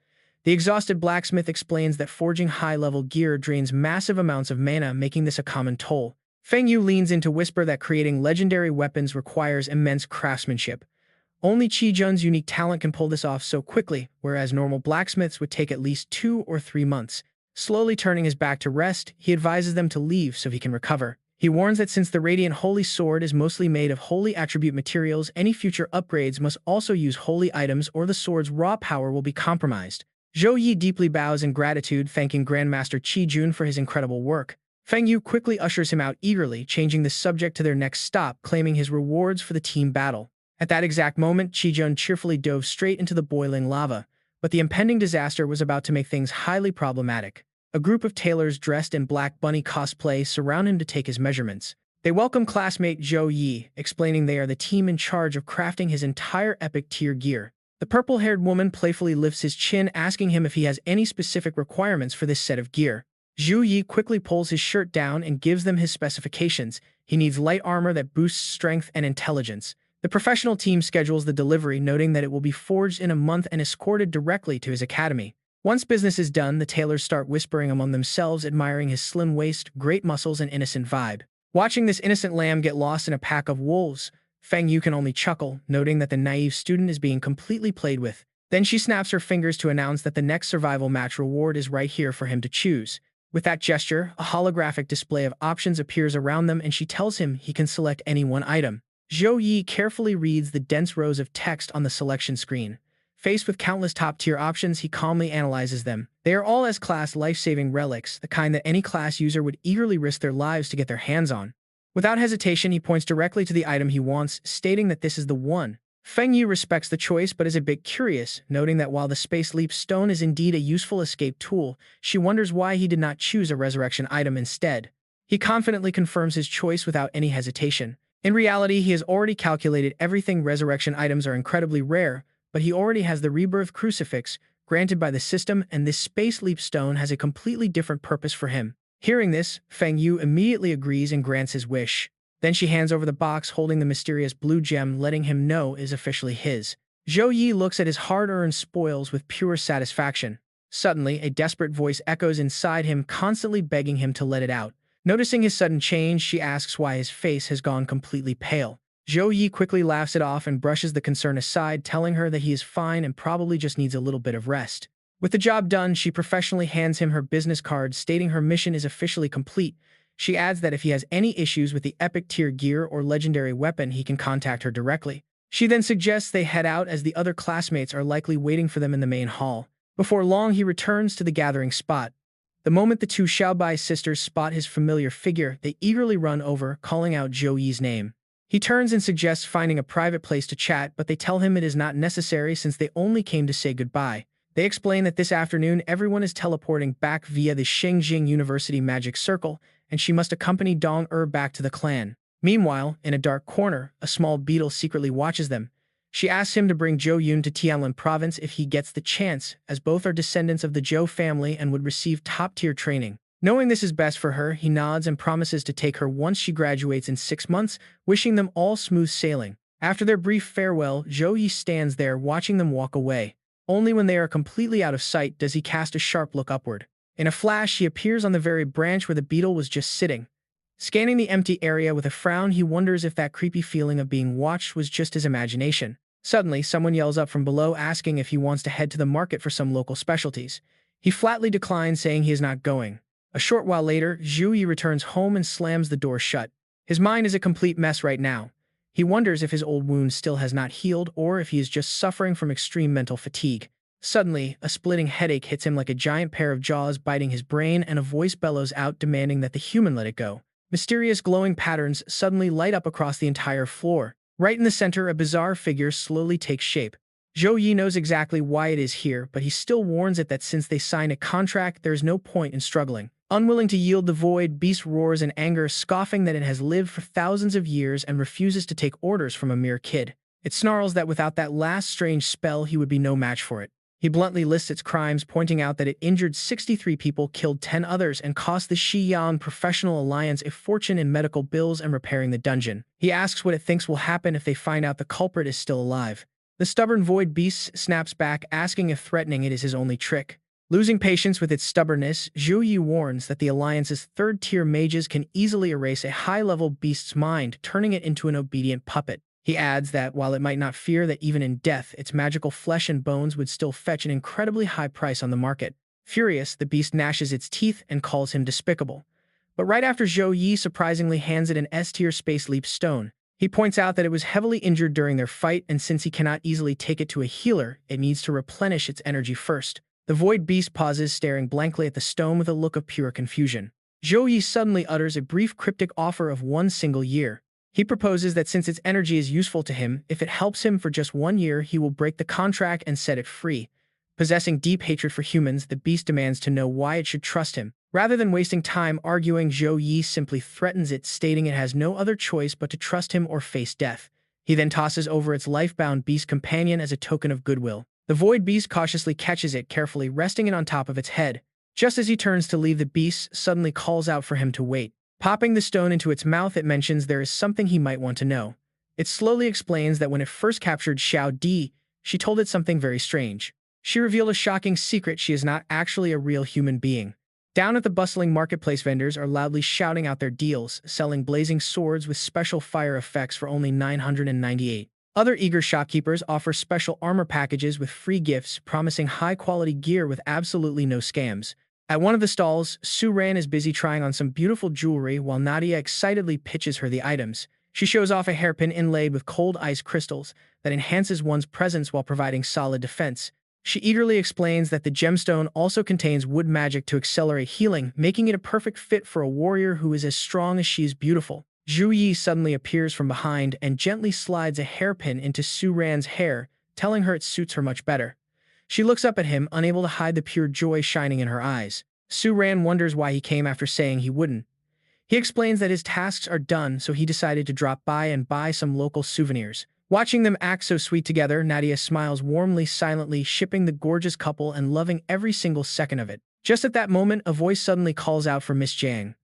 The exhausted blacksmith explains that forging high-level gear drains massive amounts of mana, making this a common toll. Feng Yu leans in to whisper that creating legendary weapons requires immense craftsmanship. Only Qijun's unique talent can pull this off so quickly, whereas normal blacksmiths would take at least 2 or 3 months. Slowly turning his back to rest, he advises them to leave so he can recover. He warns that since the Radiant Holy Sword is mostly made of holy attribute materials, any future upgrades must also use holy items or the sword's raw power will be compromised. Zhou Yi deeply bows in gratitude, thanking Grandmaster Qijun for his incredible work. Feng Yu quickly ushers him out eagerly, changing the subject to their next stop, claiming his rewards for the team battle. At that exact moment, Qijun cheerfully dove straight into the boiling lava, but the impending disaster was about to make things highly problematic. A group of tailors dressed in Black Bunny cosplay surround him to take his measurements. They welcome classmate Zhou Yi, explaining they are the team in charge of crafting his entire epic tier gear. The purple-haired woman playfully lifts his chin, asking him if he has any specific requirements for this set of gear. Zhou Yi quickly pulls his shirt down and gives them his specifications. He needs light armor that boosts strength and intelligence. The professional team schedules the delivery, noting that it will be forged in a month and escorted directly to his academy. Once business is done, the tailors start whispering among themselves, admiring his slim waist, great muscles, and innocent vibe. Watching this innocent lamb get lost in a pack of wolves, Feng Yu can only chuckle, noting that the naive student is being completely played with. Then she snaps her fingers to announce that the next survival match reward is right here for him to choose. With that gesture, a holographic display of options appears around them and she tells him he can select any one item. Zhou Yi carefully reads the dense rows of text on the selection screen. Faced with countless top-tier options, he calmly analyzes them. They are all S-class life-saving relics, the kind that any class user would eagerly risk their lives to get their hands on. Without hesitation, he points directly to the item he wants, stating that this is the one. Feng Yu respects the choice but is a bit curious, noting that while the Space Leap Stone is indeed a useful escape tool, she wonders why he did not choose a resurrection item instead. He confidently confirms his choice without any hesitation. In reality, he has already calculated everything. Resurrection items are incredibly rare, but he already has the Rebirth Crucifix, granted by the system, and this Space Leap Stone has a completely different purpose for him. Hearing this, Feng Yu immediately agrees and grants his wish. Then she hands over the box holding the mysterious blue gem, letting him know it is officially his. Zhou Yi looks at his hard-earned spoils with pure satisfaction. Suddenly, a desperate voice echoes inside him, constantly begging him to let it out. Noticing his sudden change, she asks why his face has gone completely pale. Zhou Yi quickly laughs it off and brushes the concern aside, telling her that he is fine and probably just needs a little bit of rest. With the job done, she professionally hands him her business card, stating her mission is officially complete. She adds that if he has any issues with the epic tier gear or legendary weapon, he can contact her directly. She then suggests they head out as the other classmates are likely waiting for them in the main hall. Before long, he returns to the gathering spot. The moment the two Xiaobai sisters spot his familiar figure, they eagerly run over, calling out Zhou Yi's name. He turns and suggests finding a private place to chat, but they tell him it is not necessary since they only came to say goodbye. They explain that this afternoon everyone is teleporting back via the Xingjing University Magic Circle, and she must accompany Dong back to the clan. Meanwhile, in a dark corner, a small beetle secretly watches them. She asks him to bring Zhou Yun to Tianlin province if he gets the chance, as both are descendants of the Zhou family and would receive top-tier training. Knowing this is best for her, he nods and promises to take her once she graduates in 6 months, wishing them all smooth sailing. After their brief farewell, Zhou Yi stands there watching them walk away. Only when they are completely out of sight does he cast a sharp look upward. In a flash, he appears on the very branch where the beetle was just sitting. Scanning the empty area with a frown, he wonders if that creepy feeling of being watched was just his imagination. Suddenly, someone yells up from below asking if he wants to head to the market for some local specialties. He flatly declines, saying he is not going. A short while later, Zhou Yi returns home and slams the door shut. His mind is a complete mess right now. He wonders if his old wound still has not healed or if he is just suffering from extreme mental fatigue. Suddenly, a splitting headache hits him like a giant pair of jaws biting his brain, and a voice bellows out demanding that the human let it go. Mysterious glowing patterns suddenly light up across the entire floor. Right in the center, a bizarre figure slowly takes shape. Zhou Yi knows exactly why it is here, but he still warns it that since they signed a contract, there is no point in struggling. Unwilling to yield, the void beast roars in anger, scoffing that it has lived for thousands of years and refuses to take orders from a mere kid. It snarls that without that last strange spell, he would be no match for it. He bluntly lists its crimes, pointing out that it injured 63 people, killed 10 others, and cost the Xi'an Professional Alliance a fortune in medical bills and repairing the dungeon. He asks what it thinks will happen if they find out the culprit is still alive. The stubborn void beast snaps back, asking if threatening it is his only trick. Losing patience with its stubbornness, Zhou Yi warns that the Alliance's third-tier mages can easily erase a high-level beast's mind, turning it into an obedient puppet. He adds that while it might not fear that even in death, its magical flesh and bones would still fetch an incredibly high price on the market. Furious, the beast gnashes its teeth and calls him despicable. But right after Zhou Yi surprisingly hands it an S-tier space leap stone, he points out that it was heavily injured during their fight, and since he cannot easily take it to a healer, it needs to replenish its energy first. The void beast pauses, staring blankly at the stone with a look of pure confusion. Zhou Yi suddenly utters a brief cryptic offer of 1 single year. He proposes that since its energy is useful to him, if it helps him for just 1 year, he will break the contract and set it free. Possessing deep hatred for humans, the beast demands to know why it should trust him. Rather than wasting time arguing, Zhou Yi simply threatens it, stating it has no other choice but to trust him or face death. He then tosses over its life-bound beast companion as a token of goodwill. The void beast cautiously catches it, carefully resting it on top of its head. Just as he turns to leave, the beast suddenly calls out for him to wait. Popping the stone into its mouth, it mentions there is something he might want to know. It slowly explains that when it first captured Xiao Di, she told it something very strange. She revealed a shocking secret: she is not actually a real human being. Down at the bustling marketplace, vendors are loudly shouting out their deals, selling blazing swords with special fire effects for only 998. Other eager shopkeepers offer special armor packages with free gifts, promising high-quality gear with absolutely no scams. At one of the stalls, Su Ran is busy trying on some beautiful jewelry while Nadia excitedly pitches her the items. She shows off a hairpin inlaid with cold ice crystals that enhances one's presence while providing solid defense. She eagerly explains that the gemstone also contains wood magic to accelerate healing, making it a perfect fit for a warrior who is as strong as she is beautiful. Zhou Yi suddenly appears from behind and gently slides a hairpin into Su Ran's hair, telling her it suits her much better. She looks up at him, unable to hide the pure joy shining in her eyes. Su Ran wonders why he came after saying he wouldn't. He explains that his tasks are done, so he decided to drop by and buy some local souvenirs. Watching them act so sweet together, Nadia smiles warmly, silently shipping the gorgeous couple and loving every single second of it. Just at that moment, a voice suddenly calls out for Miss Jiang.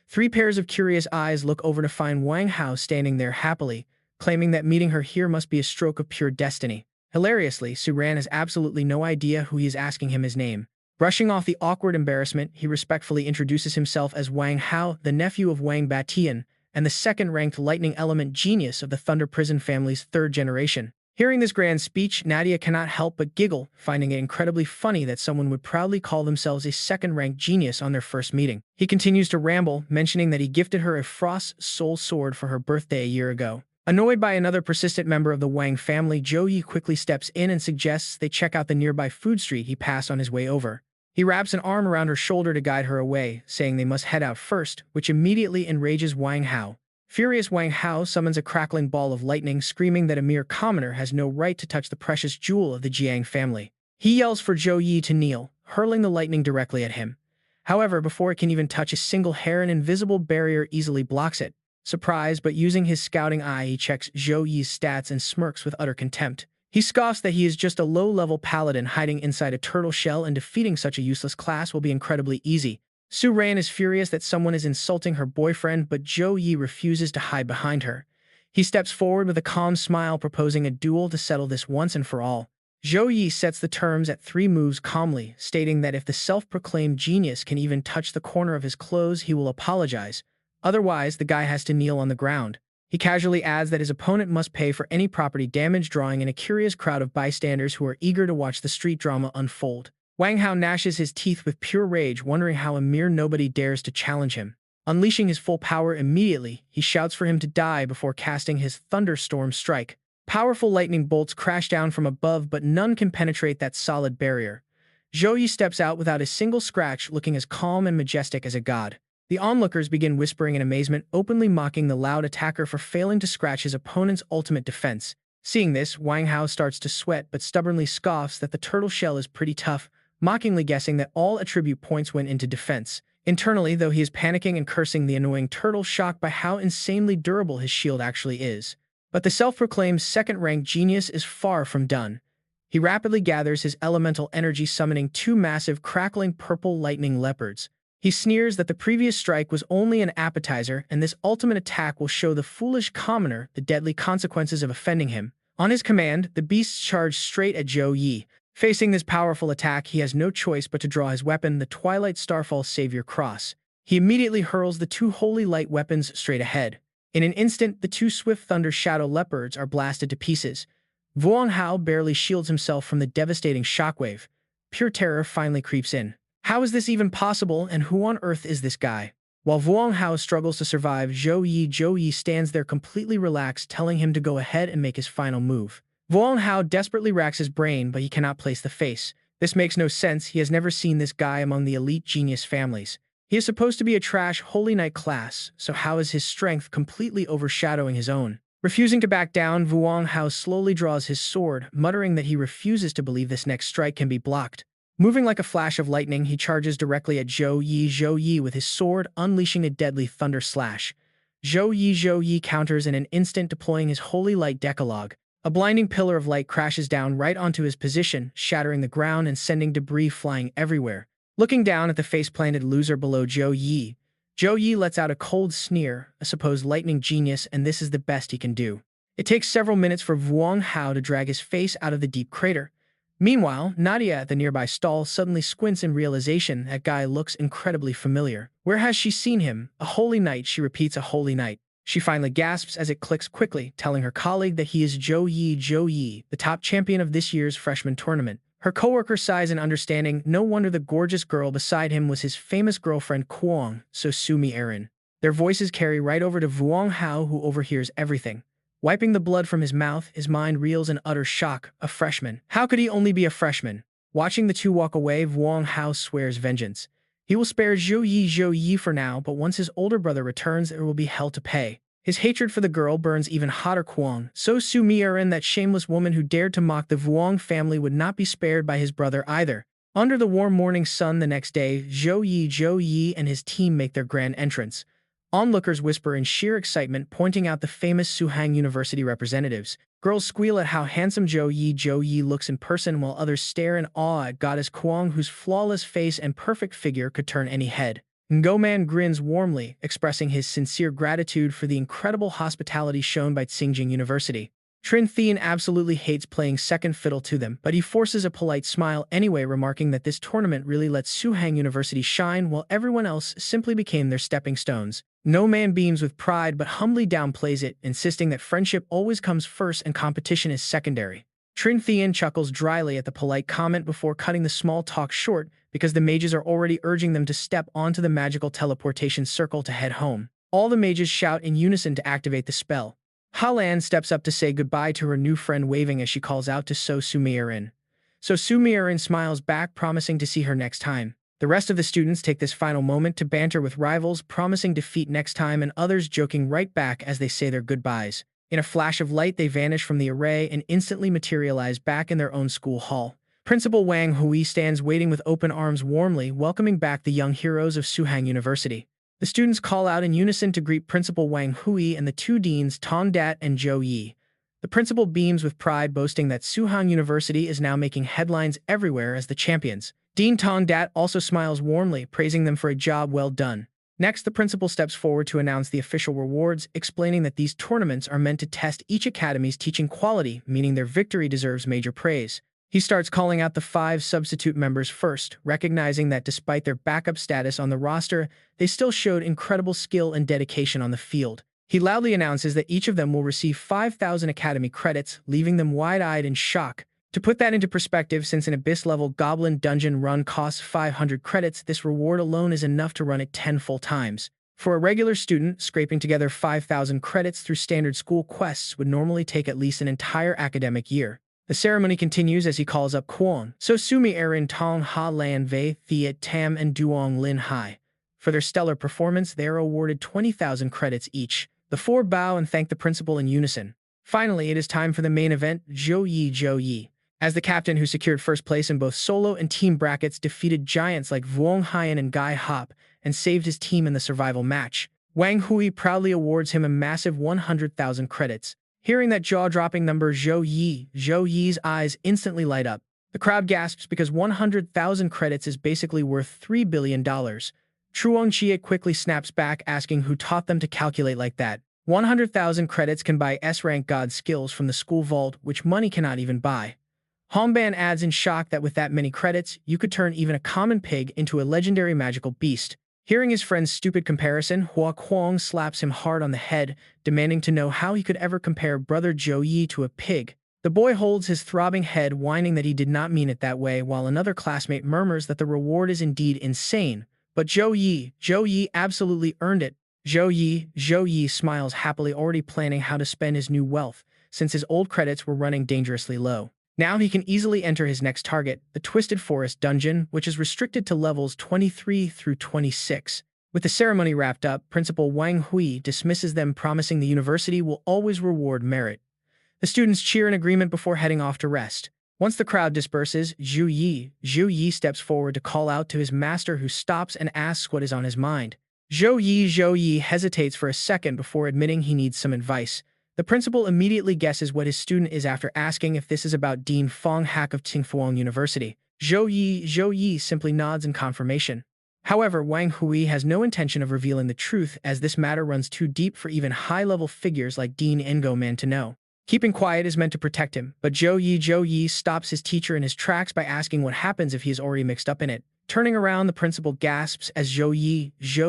3 pairs of curious eyes look over to find Wang Hao standing there happily, claiming that meeting her here must be a stroke of pure destiny. Hilariously, Su Ran has absolutely no idea who he is asking him his name. Brushing off the awkward embarrassment, he respectfully introduces himself as Wang Hao, the nephew of Wang Batian, and the second-ranked lightning element genius of the Thunder Prison family's 3rd generation. Hearing this grand speech, Nadia cannot help but giggle, finding it incredibly funny that someone would proudly call themselves a second-ranked genius on their first meeting. He continues to ramble, mentioning that he gifted her a Frost Soul Sword for her birthday a year ago. Annoyed by another persistent member of the Wang family, Zhou Yi quickly steps in and suggests they check out the nearby food street he passed on his way over. He wraps an arm around her shoulder to guide her away, saying they must head out first, which immediately enrages Wang Hao. Furious, Wang Hao summons a crackling ball of lightning, screaming that a mere commoner has no right to touch the precious jewel of the Jiang family. He yells for Zhou Yi to kneel, hurling the lightning directly at him. However, before it can even touch a single hair, an invisible barrier easily blocks it. Surprised, but using his scouting eye, he checks Zhou Yi's stats and smirks with utter contempt. He scoffs that he is just a low-level paladin hiding inside a turtle shell, and defeating such a useless class will be incredibly easy. Su Ran is furious that someone is insulting her boyfriend, but Zhou Yi refuses to hide behind her. He steps forward with a calm smile, proposing a duel to settle this once and for all. Zhou Yi sets the terms at 3 moves calmly, stating that if the self-proclaimed genius can even touch the corner of his clothes, he will apologize. Otherwise, the guy has to kneel on the ground. He casually adds that his opponent must pay for any property damage, drawing in a curious crowd of bystanders who are eager to watch the street drama unfold. Wang Hao gnashes his teeth with pure rage, wondering how a mere nobody dares to challenge him. Unleashing his full power immediately, he shouts for him to die before casting his thunderstorm strike. Powerful lightning bolts crash down from above, but none can penetrate that solid barrier. Zhou Yi steps out without a single scratch, looking as calm and majestic as a god. The onlookers begin whispering in amazement, openly mocking the loud attacker for failing to scratch his opponent's ultimate defense. Seeing this, Wang Hao starts to sweat but stubbornly scoffs that the turtle shell is pretty tough, mockingly guessing that all attribute points went into defense. Internally, though, he is panicking and cursing the annoying turtle, shocked by how insanely durable his shield actually is. But the self-proclaimed second-rank genius is far from done. He rapidly gathers his elemental energy, summoning 2 massive, crackling purple lightning leopards. He sneers that the previous strike was only an appetizer, and this ultimate attack will show the foolish commoner the deadly consequences of offending him. On his command, the beasts charge straight at Zhou Yi. Facing this powerful attack, he has no choice but to draw his weapon, the Twilight Starfall Savior Cross. He immediately hurls the 2 holy light weapons straight ahead. In an instant, the 2 swift thunder shadow leopards are blasted to pieces. Wang Hao barely shields himself from the devastating shockwave. Pure terror finally creeps in. How is this even possible, and who on earth is this guy? While Wang Hao struggles to survive, Zhou Yi stands there completely relaxed, telling him to go ahead and make his final move. Wang Hao desperately racks his brain, but he cannot place the face. This makes no sense. He has never seen this guy among the elite genius families. He is supposed to be a trash Holy Knight class, so how is his strength completely overshadowing his own? Refusing to back down, Wang Hao slowly draws his sword, muttering that he refuses to believe this next strike can be blocked. Moving like a flash of lightning, he charges directly at Zhou Yi with his sword, unleashing a deadly thunder slash. Zhou Yi counters in an instant, deploying his Holy Light Decalogue. A blinding pillar of light crashes down right onto his position, shattering the ground and sending debris flying everywhere. Looking down at the face-planted loser below Zhou Yi lets out a cold sneer, a supposed lightning genius, and this is the best he can do. It takes several minutes for Wang Hao to drag his face out of the deep crater. Meanwhile, Nadia at the nearby stall suddenly squints in realization that guy looks incredibly familiar. Where has she seen him? A holy knight, she repeats, a holy knight. She finally gasps as it clicks quickly, telling her colleague that he is Zhou Yi, the top champion of this year's freshman tournament. Her coworker sighs in understanding. No wonder the gorgeous girl beside him was his famous girlfriend Kuang, so Sumi Erin. Their voices carry right over to Wang Hao, who overhears everything. Wiping the blood from his mouth, his mind reels in utter shock. A freshman. How could he only be a freshman? Watching the two walk away, Wang Hao swears vengeance. He will spare Zhou Yi for now, but once his older brother returns, there will be hell to pay. His hatred for the girl burns even hotter. Kuang, so Sumi Erin, that shameless woman who dared to mock the Vuong family, would not be spared by his brother either. Under the warm morning sun the next day, Zhou Yi and his team make their grand entrance. Onlookers whisper in sheer excitement, pointing out the famous Suhang University representatives. Girls squeal at how handsome Zhou Yi looks in person, while others stare in awe at goddess Kuang, whose flawless face and perfect figure could turn any head. Ngoman grins warmly, expressing his sincere gratitude for the incredible hospitality shown by Tsingjing University. Trin Thien absolutely hates playing second fiddle to them, but he forces a polite smile anyway, remarking that this tournament really lets Suhang University shine, while everyone else simply became their stepping stones. No man beams with pride but humbly downplays it, insisting that friendship always comes first and competition is secondary. Trin Thien chuckles dryly at the polite comment before cutting the small talk short, because the mages are already urging them to step onto the magical teleportation circle to head home. All the mages shout in unison to activate the spell. Halan steps up to say goodbye to her new friend, waving as she calls out to So Sumirin. So Sumirin smiles back, promising to see her next time. The rest of the students take this final moment to banter with rivals, promising defeat next time, and others joking right back as they say their goodbyes. In a flash of light, they vanish from the array and instantly materialize back in their own school hall. Principal Wang Hui stands waiting with open arms, warmly welcoming back the young heroes of Suhang University. The students call out in unison to greet Principal Wang Hui and the two deans Tong Dat and Zhou Yi. The principal beams with pride, boasting that Suhang University is now making headlines everywhere as the champions. Dean Tong Dat also smiles warmly, praising them for a job well done. Next, the principal steps forward to announce the official rewards, explaining that these tournaments are meant to test each academy's teaching quality, meaning their victory deserves major praise. He starts calling out the 5 substitute members first, recognizing that despite their backup status on the roster, they still showed incredible skill and dedication on the field. He loudly announces that each of them will receive 5,000 academy credits, leaving them wide-eyed in shock. To put that into perspective, since an Abyss-level Goblin dungeon run costs 500 credits, this reward alone is enough to run it 10 full times. For a regular student, scraping together 5,000 credits through standard school quests would normally take at least an entire academic year. The ceremony continues as he calls up Kwon, So Sumi Erin Tong Ha Lan Vei Thea Tam and Duong Lin Hai. For their stellar performance, they are awarded 20,000 credits each. The 4 bow and thank the principal in unison. Finally, it is time for the main event, Zhou Yi. As the captain who secured first place in both solo and team brackets defeated giants like Vuong Haiyan and Gai Hop and saved his team in the survival match, Wang Hui proudly awards him a massive 100,000 credits. Hearing that jaw-dropping number Zhou Yi's eyes instantly light up. The crowd gasps because 100,000 credits is basically worth $3 billion. Truong Jie quickly snaps back, asking who taught them to calculate like that. 100,000 credits can buy S-rank god skills from the school vault, which money cannot even buy. Hongban adds in shock that with that many credits, you could turn even a common pig into a legendary magical beast. Hearing his friend's stupid comparison, Hua Kuang slaps him hard on the head, demanding to know how he could ever compare brother Zhou Yi to a pig. The boy holds his throbbing head, whining that he did not mean it that way, while another classmate murmurs that the reward is indeed insane. But Zhou Yi absolutely earned it. Zhou Yi smiles happily, already planning how to spend his new wealth, since his old credits were running dangerously low. Now he can easily enter his next target, the Twisted Forest dungeon, which is restricted to levels 23 through 26. With the ceremony wrapped up, Principal Wang Hui dismisses them, promising the university will always reward merit. The students cheer in agreement before heading off to rest. Once the crowd disperses, Zhou Yi steps forward to call out to his master, who stops and asks what is on his mind. Zhou Yi hesitates for a second before admitting he needs some advice. The principal immediately guesses what his student is after asking if this is about Dean Fong Hak of Tsingfuang University. Zhou Yi simply nods in confirmation. However, Wang Hui has no intention of revealing the truth, as this matter runs too deep for even high-level figures like Dean Ngo Man to know. Keeping quiet is meant to protect him, but Zhou Yi stops his teacher in his tracks by asking what happens if he is already mixed up in it. Turning around, the principal gasps as Zhou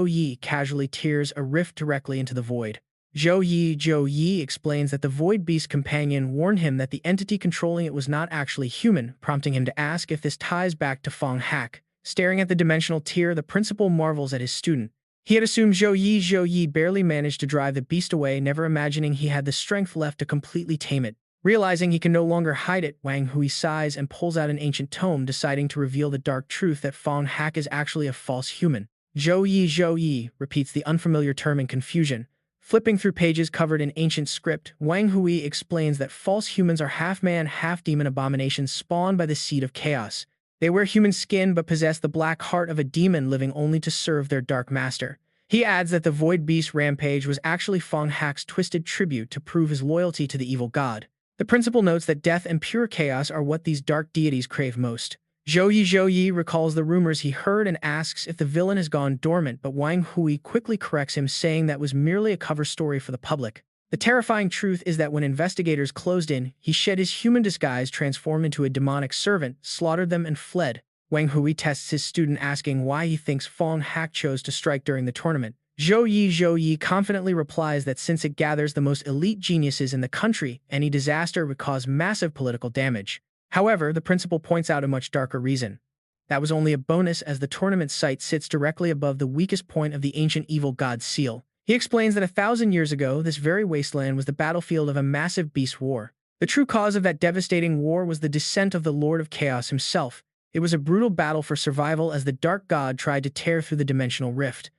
Yi casually tears a rift directly into the void. Zhou Yi explains that the Void Beast companion warned him that the entity controlling it was not actually human, prompting him to ask if this ties back to Fong Hak. Staring at the dimensional tear, the principal marvels at his student. He had assumed Zhou Yi barely managed to drive the beast away, never imagining he had the strength left to completely tame it. Realizing he can no longer hide it, Wang Hui sighs and pulls out an ancient tome, deciding to reveal the dark truth that Fong Hak is actually a false human. Zhou Yi repeats the unfamiliar term in confusion. Flipping through pages covered in ancient script, Wang Hui explains that false humans are half-man, half-demon abominations spawned by the seed of chaos. They wear human skin but possess the black heart of a demon, living only to serve their dark master. He adds that the Void Beast rampage was actually Fong Hak's twisted tribute to prove his loyalty to the evil god. The principal notes that death and pure chaos are what these dark deities crave most. Zhou Yi recalls the rumors he heard and asks if the villain has gone dormant, but Wang Hui quickly corrects him, saying that was merely a cover story for the public. The terrifying truth is that when investigators closed in, he shed his human disguise, transformed into a demonic servant, slaughtered them, and fled. Wang Hui tests his student, asking why he thinks Fong Hak chose to strike during the tournament. Zhou Yi confidently replies that since it gathers the most elite geniuses in the country, any disaster would cause massive political damage. However, the principal points out a much darker reason. That was only a bonus, as the tournament site sits directly above the weakest point of the ancient evil god's seal. He explains that 1,000 years ago, this very wasteland was the battlefield of a massive beast war. The true cause of that devastating war was the descent of the Lord of Chaos himself. It was a brutal battle for survival as the dark god tried to tear through the dimensional rift.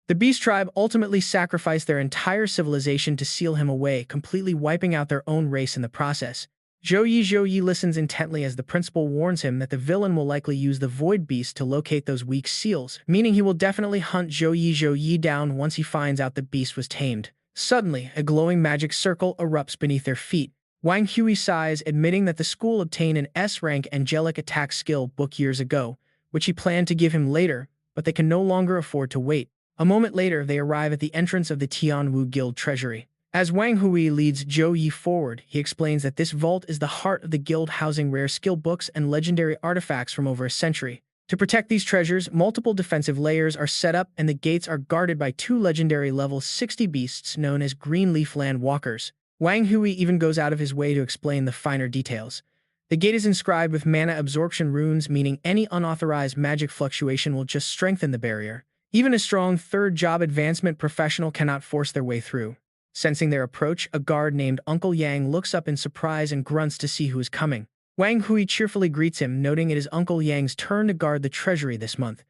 The beast tribe ultimately sacrificed their entire civilization to seal him away, completely wiping out their own race in the process. Zhou Yi listens intently as the principal warns him that the villain will likely use the Void Beast to locate those weak seals, meaning he will definitely hunt Zhou Yi down once he finds out the beast was tamed. Suddenly, a glowing magic circle erupts beneath their feet. Wang Hui sighs, admitting that the school obtained an S-rank angelic attack skill book years ago, which he planned to give him later, but they can no longer afford to wait. A moment later, they arrive at the entrance of the Tianwu Guild treasury. As Wang Hui leads Zhou Yi forward, he explains that this vault is the heart of the guild, housing rare skill books and legendary artifacts from over a century. To protect these treasures, multiple defensive layers are set up and the gates are guarded by 2 legendary level 60 beasts known as Green Leaf Land Walkers. Wang Hui even goes out of his way to explain the finer details. The gate is inscribed with mana absorption runes, meaning any unauthorized magic fluctuation will just strengthen the barrier. Even a strong third job advancement professional cannot force their way through. Sensing their approach, a guard named Uncle Yang looks up in surprise and grunts to see who is coming. Wang Hui cheerfully greets him, noting it is Uncle Yang's turn to guard the treasury this month.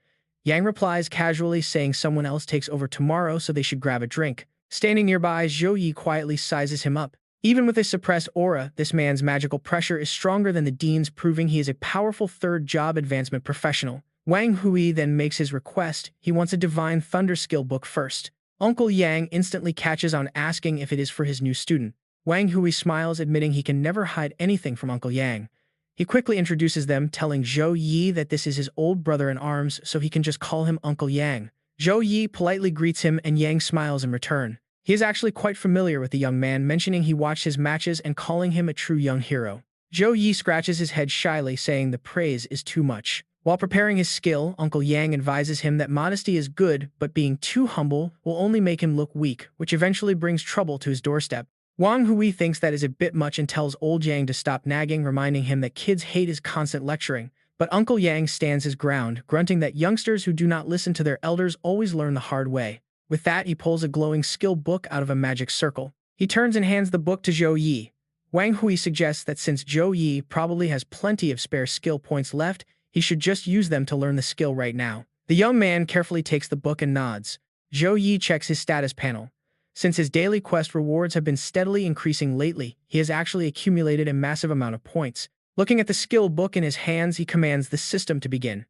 Yang replies casually, saying someone else takes over tomorrow, so they should grab a drink. Standing nearby, Zhou Yi quietly sizes him up. Even with a suppressed aura, this man's magical pressure is stronger than the dean's, proving he is a powerful third job advancement professional. Wang Hui then makes his request. He wants a Divine Thunder skill book first. Uncle Yang instantly catches on, asking if it is for his new student. Wang Hui smiles, admitting he can never hide anything from Uncle Yang. He quickly introduces them, telling Zhou Yi that this is his old brother in arms, so he can just call him Uncle Yang. Zhou Yi politely greets him and Yang smiles in return. He is actually quite familiar with the young man, mentioning he watched his matches and calling him a true young hero. Zhou Yi scratches his head shyly, saying the praise is too much. While preparing his skill, Uncle Yang advises him that modesty is good, but being too humble will only make him look weak, which eventually brings trouble to his doorstep. Wang Hui thinks that is a bit much and tells old Yang to stop nagging, reminding him that kids hate his constant lecturing. But Uncle Yang stands his ground, grunting that youngsters who do not listen to their elders always learn the hard way. With that, he pulls a glowing skill book out of a magic circle. He turns and hands the book to Zhou Yi. Wang Hui suggests that since Zhou Yi probably has plenty of spare skill points left, he should just use them to learn the skill right now. The young man carefully takes the book and nods. Zhou Yi checks his status panel. Since his daily quest rewards have been steadily increasing lately, he has actually accumulated a massive amount of points. Looking at the skill book in his hands, he commands the system to begin.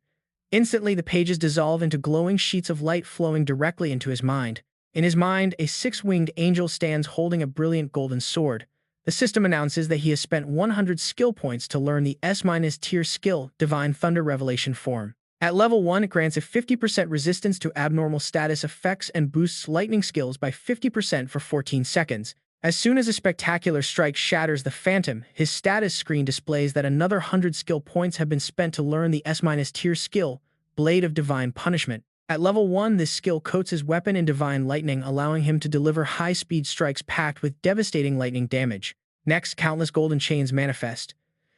Instantly, the pages dissolve into glowing sheets of light flowing directly into his mind. In his mind, a 6-winged angel stands holding a brilliant golden sword. The system announces that he has spent 100 skill points to learn the S-tier skill, Divine Thunder Revelation form. At level 1, it grants a 50% resistance to abnormal status effects and boosts lightning skills by 50% for 14 seconds. As soon as a spectacular strike shatters the phantom, his status screen displays that another 100 skill points have been spent to learn the S-tier skill, Blade of Divine Punishment. At level 1, this skill coats his weapon in divine lightning, allowing him to deliver high-speed strikes packed with devastating lightning damage. Next, countless golden chains manifest.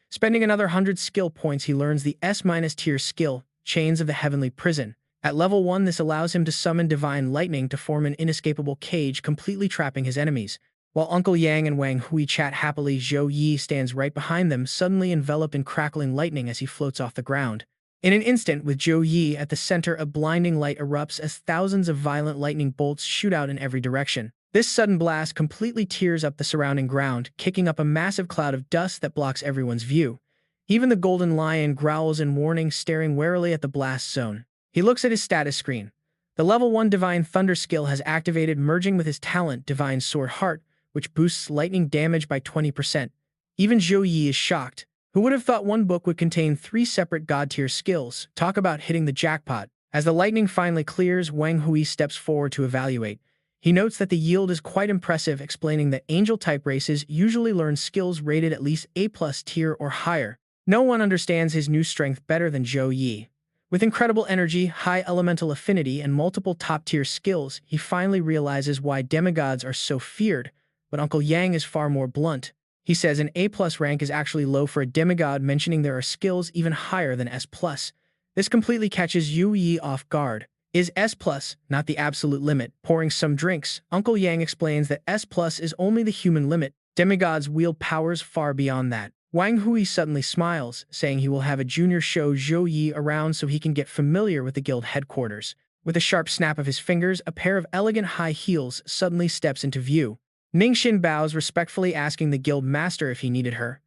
Spending another 100 skill points, he learns the S-tier skill, Chains of the Heavenly Prison. At level 1, this allows him to summon divine lightning to form an inescapable cage, completely trapping his enemies. While Uncle Yang and Wang Hui chat happily, Zhou Yi stands right behind them, suddenly enveloped in crackling lightning as he floats off the ground. In an instant, with Zhou Yi at the center, a blinding light erupts as thousands of violent lightning bolts shoot out in every direction. This sudden blast completely tears up the surrounding ground, kicking up a massive cloud of dust that blocks everyone's view. Even the golden lion growls in warning, staring warily at the blast zone. He looks at his status screen. The level 1 Divine Thunder skill has activated, merging with his talent Divine Sword Heart, which boosts lightning damage by 20%. Even Zhou Yi is shocked. Who would have thought one book would contain 3 separate god-tier skills? Talk about hitting the jackpot. As the lightning finally clears, Wang Hui steps forward to evaluate. He notes that the yield is quite impressive, explaining that angel-type races usually learn skills rated at least A+ tier or higher. No one understands his new strength better than Zhou Yi. With incredible energy, high elemental affinity, and multiple top-tier skills, he finally realizes why demigods are so feared, but Uncle Yang is far more blunt. He says an A+ rank is actually low for a demigod, mentioning there are skills even higher than S+. This completely catches Zhou Yi off guard. Is S+, not the absolute limit? Pouring some drinks, Uncle Yang explains that S+ is only the human limit. Demigods wield powers far beyond that. Wang Hui suddenly smiles, saying he will have a junior show Zhou Yi around so he can get familiar with the guild headquarters. With a sharp snap of his fingers, a pair of elegant high heels suddenly steps into view. Ningxin bows, respectfully asking the guild master if he needed her.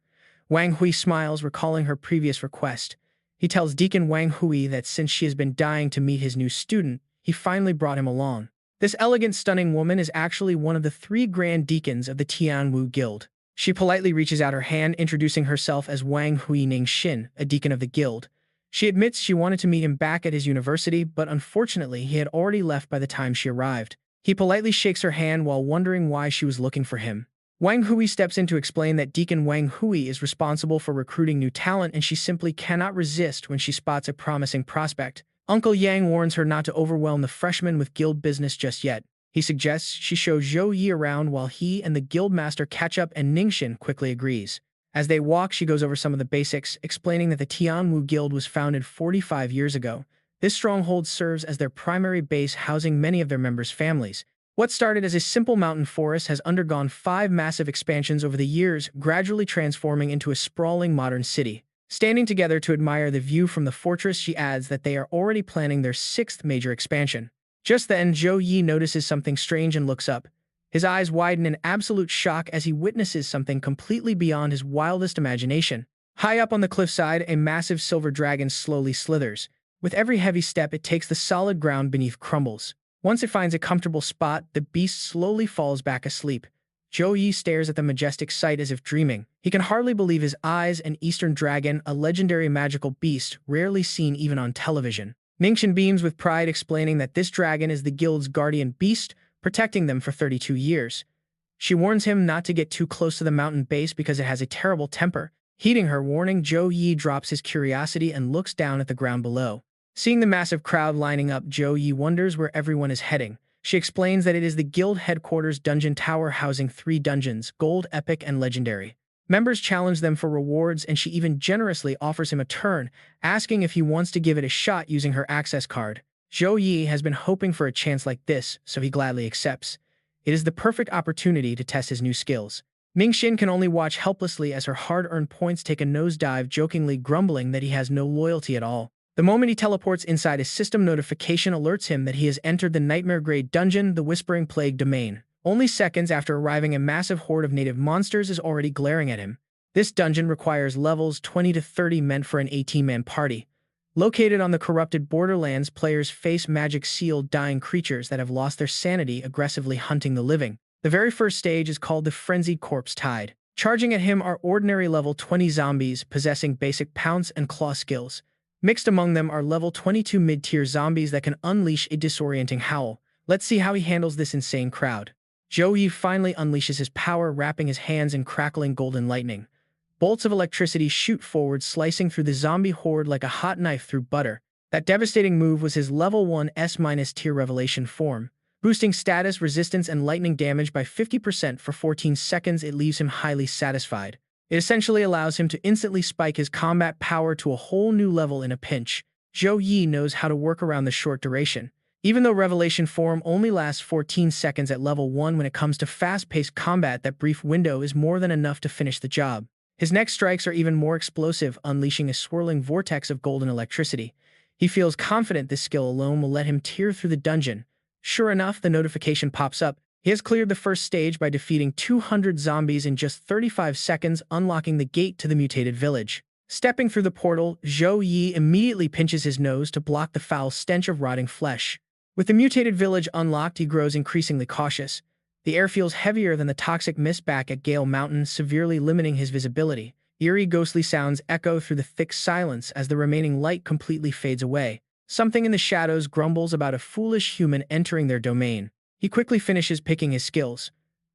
Wang Hui smiles, recalling her previous request. He tells Deacon Wang Hui that since she has been dying to meet his new student, he finally brought him along. This elegant, stunning woman is actually one of the 3 grand deacons of the Tianwu Guild. She politely reaches out her hand, introducing herself as Wang Hui Ningxin, a deacon of the guild. She admits she wanted to meet him back at his university, but unfortunately he had already left by the time she arrived. He politely shakes her hand while wondering why she was looking for him. Wang Hui steps in to explain that Deacon Wang Hui is responsible for recruiting new talent and she simply cannot resist when she spots a promising prospect. Uncle Yang warns her not to overwhelm the freshman with guild business just yet. He suggests she show Zhou Yi around while he and the guild master catch up, and Ningxin quickly agrees. As they walk, she goes over some of the basics, explaining that the Tianwu Guild was founded 45 years ago. This stronghold serves as their primary base, housing many of their members' families. What started as a simple mountain forest has undergone 5 massive expansions over the years, gradually transforming into a sprawling modern city. Standing together to admire the view from the fortress, she adds that they are already planning their 6th major expansion. Just then, Zhou Yi notices something strange and looks up. His eyes widen in absolute shock as he witnesses something completely beyond his wildest imagination. High up on the cliffside, a massive silver dragon slowly slithers. With every heavy step, it takes the solid ground beneath crumbles. Once it finds a comfortable spot, the beast slowly falls back asleep. Zhou Yi stares at the majestic sight as if dreaming. He can hardly believe his eyes. An eastern dragon, a legendary magical beast, rarely seen even on television. Ningxin beams with pride, explaining that this dragon is the guild's guardian beast, protecting them for 32 years. She warns him not to get too close to the mountain base because it has a terrible temper. Heeding her warning, Zhou Yi drops his curiosity and looks down at the ground below. Seeing the massive crowd lining up, Zhou Yi wonders where everyone is heading. She explains that it is the guild headquarters dungeon tower housing 3 dungeons, gold, epic, and legendary. Members challenge them for rewards, and she even generously offers him a turn, asking if he wants to give it a shot using her access card. Zhou Yi has been hoping for a chance like this, so he gladly accepts. It is the perfect opportunity to test his new skills. Ningxin can only watch helplessly as her hard-earned points take a nosedive, jokingly grumbling that he has no loyalty at all. The moment he teleports inside, a system notification alerts him that he has entered the nightmare-grade dungeon, the Whispering Plague Domain. Only seconds after arriving, a massive horde of native monsters is already glaring at him. This dungeon requires levels 20 to 30 meant for an 18-man party. Located on the corrupted borderlands, players face magic-sealed dying creatures that have lost their sanity, aggressively hunting the living. The very first stage is called the Frenzied Corpse Tide. Charging at him are ordinary level 20 zombies possessing basic pounce and claw skills. Mixed among them are level 22 mid-tier zombies that can unleash a disorienting howl. Let's see how he handles this insane crowd. Zhou Yi finally unleashes his power, wrapping his hands in crackling golden lightning. Bolts of electricity shoot forward, slicing through the zombie horde like a hot knife through butter. That devastating move was his level 1 S-tier revelation form. Boosting status, resistance, and lightning damage by 50% for 14 seconds, it leaves him highly satisfied. It essentially allows him to instantly spike his combat power to a whole new level in a pinch. Zhou Yi knows how to work around the short duration. Even though Revelation form only lasts 14 seconds at level 1, when it comes to fast-paced combat, that brief window is more than enough to finish the job. His next strikes are even more explosive, unleashing a swirling vortex of golden electricity. He feels confident this skill alone will let him tear through the dungeon. Sure enough, the notification pops up. He has cleared the first stage by defeating 200 zombies in just 35 seconds, unlocking the gate to the mutated village. Stepping through the portal, Zhou Yi immediately pinches his nose to block the foul stench of rotting flesh. With the mutated village unlocked, he grows increasingly cautious. The air feels heavier than the toxic mist back at Gale Mountain, severely limiting his visibility. Eerie, ghostly sounds echo through the thick silence as the remaining light completely fades away. Something in the shadows grumbles about a foolish human entering their domain. He quickly finishes picking his skills.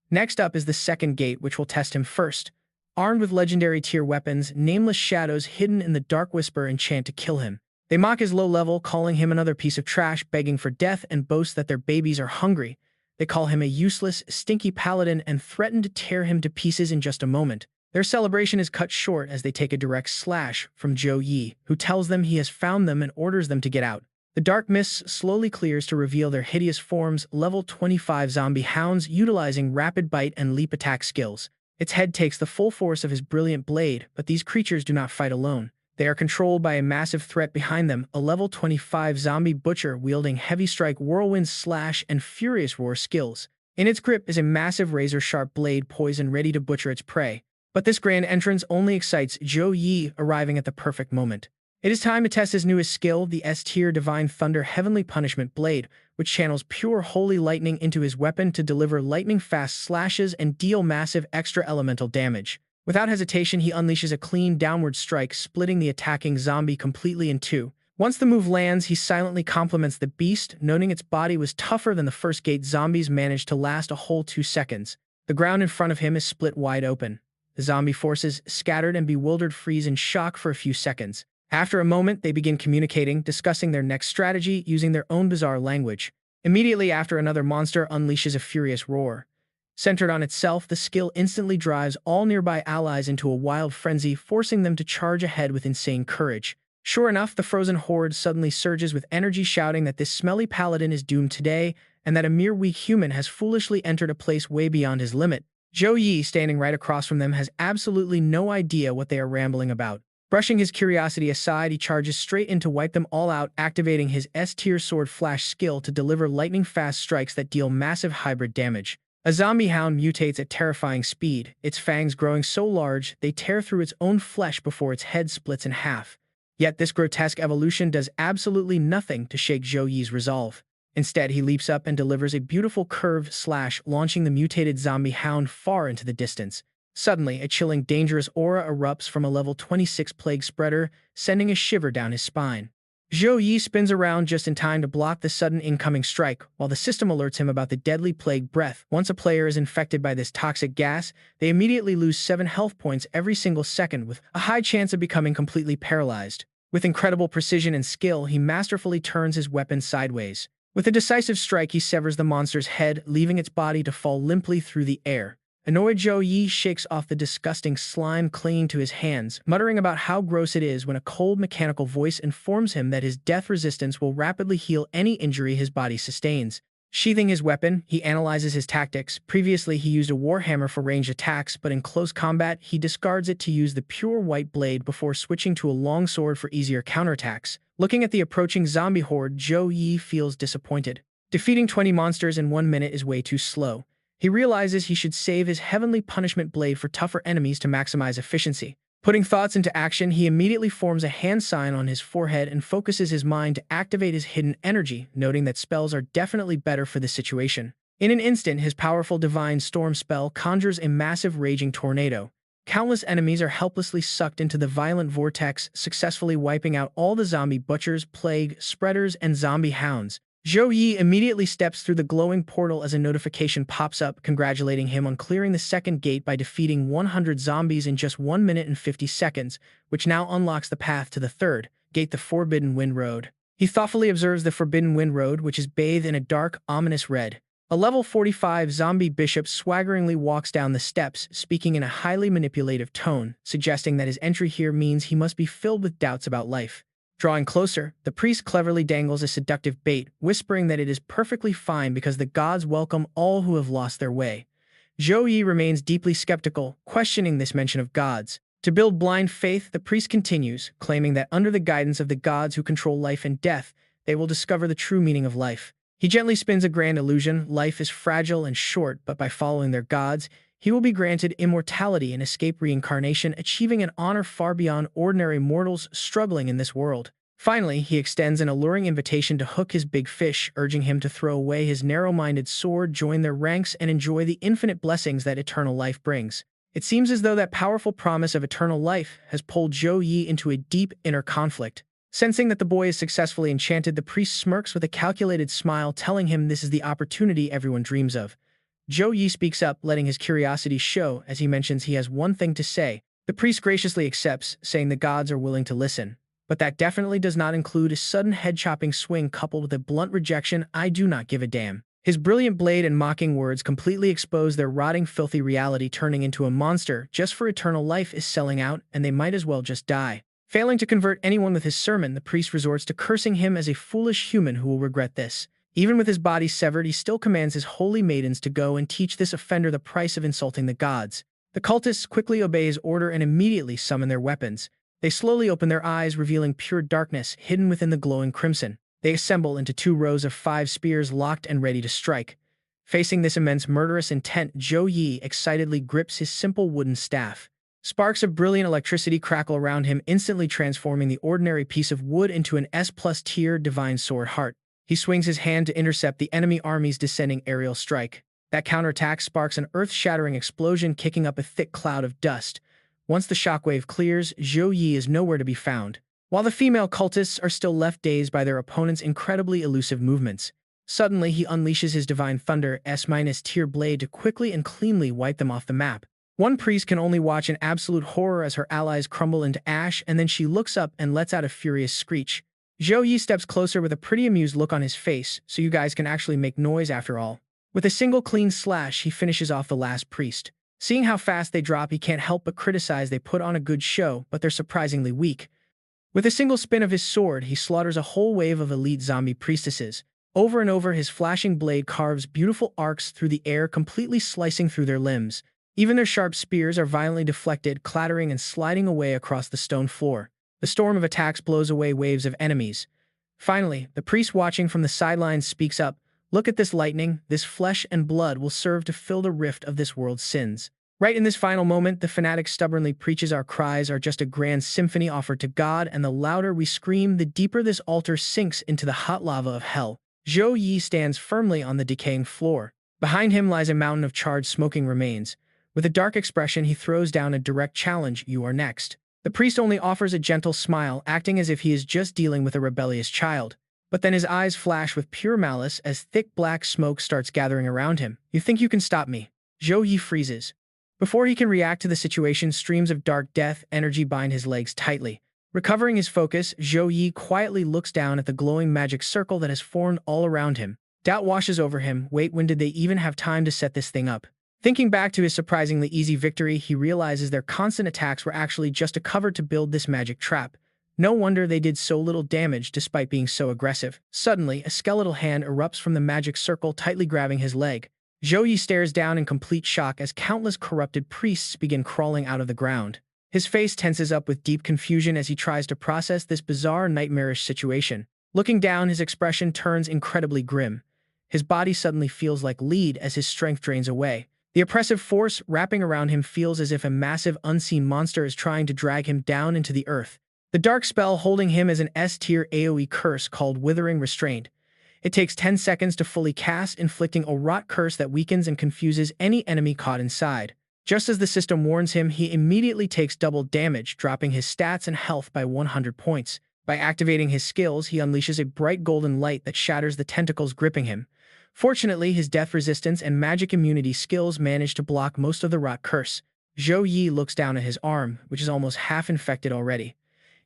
Next up is the second gate, which will test him first. Armed with legendary tier weapons, nameless shadows hidden in the dark whisper enchant to kill him. They mock his low level, calling him another piece of trash, begging for death, and boast that their babies are hungry. They call him a useless, stinky paladin and threaten to tear him to pieces in just a moment. Their celebration is cut short as they take a direct slash from Zhou Yi, who tells them he has found them and orders them to get out. The dark mist slowly clears to reveal their hideous forms, level 25 zombie hounds utilizing rapid bite and leap attack skills. Its head takes the full force of his brilliant blade, but these creatures do not fight alone. They are controlled by a massive threat behind them, a level 25 zombie butcher wielding heavy strike, whirlwind slash, and furious roar skills. In its grip is a massive razor-sharp blade poised ready to butcher its prey. But this grand entrance only excites Zhou Yi, arriving at the perfect moment. It is time to test his newest skill, the S-tier Divine Thunder Heavenly Punishment Blade, which channels pure holy lightning into his weapon to deliver lightning-fast slashes and deal massive extra elemental damage. Without hesitation, he unleashes a clean downward strike, splitting the attacking zombie completely in two. Once the move lands, he silently compliments the beast, noting its body was tougher than the first gate zombies managed to last a whole 2 seconds. The ground in front of him is split wide open. The zombie forces, scattered and bewildered, freeze in shock for a few seconds. After a moment, they begin communicating, discussing their next strategy using their own bizarre language. Immediately after, another monster unleashes a furious roar. Centered on itself, the skill instantly drives all nearby allies into a wild frenzy, forcing them to charge ahead with insane courage. Sure enough, the frozen horde suddenly surges with energy, shouting that this smelly paladin is doomed today, and that a mere weak human has foolishly entered a place way beyond his limit. Zhou Yi, standing right across from them, has absolutely no idea what they are rambling about. Brushing his curiosity aside, he charges straight in to wipe them all out, activating his S-tier sword flash skill to deliver lightning-fast strikes that deal massive hybrid damage. A zombie hound mutates at terrifying speed, its fangs growing so large they tear through its own flesh before its head splits in half. Yet this grotesque evolution does absolutely nothing to shake Zhou Yi's resolve. Instead, he leaps up and delivers a beautiful curved slash, launching the mutated zombie hound far into the distance. Suddenly, a chilling, dangerous aura erupts from a level 26 plague spreader, sending a shiver down his spine. Zhou Yi spins around just in time to block the sudden incoming strike, while the system alerts him about the deadly plague breath. Once a player is infected by this toxic gas, they immediately lose 7 health points every single second, with a high chance of becoming completely paralyzed. With incredible precision and skill, he masterfully turns his weapon sideways. With a decisive strike, he severs the monster's head, leaving its body to fall limply through the air. Annoyed, Zhou Yi shakes off the disgusting slime clinging to his hands, muttering about how gross it is when a cold mechanical voice informs him that his death resistance will rapidly heal any injury his body sustains. Sheathing his weapon, he analyzes his tactics. Previously, he used a warhammer for ranged attacks, but in close combat, he discards it to use the pure white blade before switching to a longsword for easier counterattacks. Looking at the approaching zombie horde, Zhou Yi feels disappointed. Defeating 20 monsters in 1 minute is way too slow. He realizes he should save his heavenly punishment blade for tougher enemies to maximize efficiency. Putting thoughts into action, he immediately forms a hand sign on his forehead and focuses his mind to activate his hidden energy, noting that spells are definitely better for this situation. In an instant, his powerful divine storm spell conjures a massive raging tornado. Countless enemies are helplessly sucked into the violent vortex, successfully wiping out all the zombie butchers, plague spreaders, and zombie hounds. Zhou Yi immediately steps through the glowing portal as a notification pops up, congratulating him on clearing the second gate by defeating 100 zombies in just 1 minute and 50 seconds, which now unlocks the path to the third gate, the Forbidden Wind Road. He thoughtfully observes the Forbidden Wind Road, which is bathed in a dark, ominous red. A level 45 zombie bishop swaggeringly walks down the steps, speaking in a highly manipulative tone, suggesting that his entry here means he must be filled with doubts about life. Drawing closer, the priest cleverly dangles a seductive bait, whispering that it is perfectly fine because the gods welcome all who have lost their way. Zhou Yi remains deeply skeptical, questioning this mention of gods. To build blind faith, the priest continues, claiming that under the guidance of the gods who control life and death, they will discover the true meaning of life. He gently spins a grand illusion: life is fragile and short, but by following their gods, he will be granted immortality and escape reincarnation, achieving an honor far beyond ordinary mortals struggling in this world. Finally, he extends an alluring invitation to hook his big fish, urging him to throw away his narrow-minded sword, join their ranks, and enjoy the infinite blessings that eternal life brings. It seems as though that powerful promise of eternal life has pulled Zhou Yi into a deep inner conflict. Sensing that the boy is successfully enchanted, the priest smirks with a calculated smile, telling him this is the opportunity everyone dreams of. Zhou Yi speaks up, letting his curiosity show as he mentions he has one thing to say. The priest graciously accepts, saying the gods are willing to listen. But that definitely does not include a sudden head-chopping swing coupled with a blunt rejection: "I do not give a damn." His brilliant blade and mocking words completely expose their rotting, filthy reality. Turning into a monster just for eternal life is selling out, and they might as well just die. Failing to convert anyone with his sermon, the priest resorts to cursing him as a foolish human who will regret this. Even with his body severed, he still commands his holy maidens to go and teach this offender the price of insulting the gods. The cultists quickly obey his order and immediately summon their weapons. They slowly open their eyes, revealing pure darkness hidden within the glowing crimson. They assemble into 2 rows of 5 spears locked and ready to strike. Facing this immense murderous intent, Zhou Yi excitedly grips his simple wooden staff. Sparks of brilliant electricity crackle around him, instantly transforming the ordinary piece of wood into an S+ tier divine sword heart. He swings his hand to intercept the enemy army's descending aerial strike. That counterattack sparks an earth-shattering explosion, kicking up a thick cloud of dust. Once the shockwave clears, Zhou Yi is nowhere to be found, while the female cultists are still left dazed by their opponent's incredibly elusive movements. Suddenly, he unleashes his Divine Thunder S-tier blade to quickly and cleanly wipe them off the map. One priest can only watch in absolute horror as her allies crumble into ash, and then she looks up and lets out a furious screech. Zhou Yi steps closer with a pretty amused look on his face, so you guys can actually make noise after all. With a single clean slash, he finishes off the last priest. Seeing how fast they drop, he can't help but criticize they put on a good show, but they're surprisingly weak. With a single spin of his sword, he slaughters a whole wave of elite zombie priestesses. Over and over, his flashing blade carves beautiful arcs through the air, completely slicing through their limbs. Even their sharp spears are violently deflected, clattering and sliding away across the stone floor. The storm of attacks blows away waves of enemies. Finally, the priest watching from the sidelines speaks up. Look at this lightning. This flesh and blood will serve to fill the rift of this world's sins. Right in this final moment, the fanatic stubbornly preaches our cries are just a grand symphony offered to God, and the louder we scream, the deeper this altar sinks into the hot lava of hell. Zhou Yi stands firmly on the decaying floor. Behind him lies a mountain of charred, smoking remains. With a dark expression, he throws down a direct challenge. You are next. The priest only offers a gentle smile, acting as if he is just dealing with a rebellious child. But then his eyes flash with pure malice as thick black smoke starts gathering around him. You think you can stop me? Zhou Yi freezes. Before he can react to the situation, streams of dark death energy bind his legs tightly. Recovering his focus, Zhou Yi quietly looks down at the glowing magic circle that has formed all around him. Doubt washes over him. Wait, when did they even have time to set this thing up? Thinking back to his surprisingly easy victory, he realizes their constant attacks were actually just a cover to build this magic trap. No wonder they did so little damage despite being so aggressive. Suddenly, a skeletal hand erupts from the magic circle, tightly grabbing his leg. Zhou Yi stares down in complete shock as countless corrupted priests begin crawling out of the ground. His face tenses up with deep confusion as he tries to process this bizarre, nightmarish situation. Looking down, his expression turns incredibly grim. His body suddenly feels like lead as his strength drains away. The oppressive force wrapping around him feels as if a massive, unseen monster is trying to drag him down into the earth. The dark spell holding him is an S-tier AoE curse called Withering Restraint. It takes 10 seconds to fully cast, inflicting a rot curse that weakens and confuses any enemy caught inside. Just as the system warns him, he immediately takes double damage, dropping his stats and health by 100 points. By activating his skills, he unleashes a bright golden light that shatters the tentacles gripping him. Fortunately, his death resistance and magic immunity skills manage to block most of the rot curse. Zhou Yi looks down at his arm, which is almost half infected already.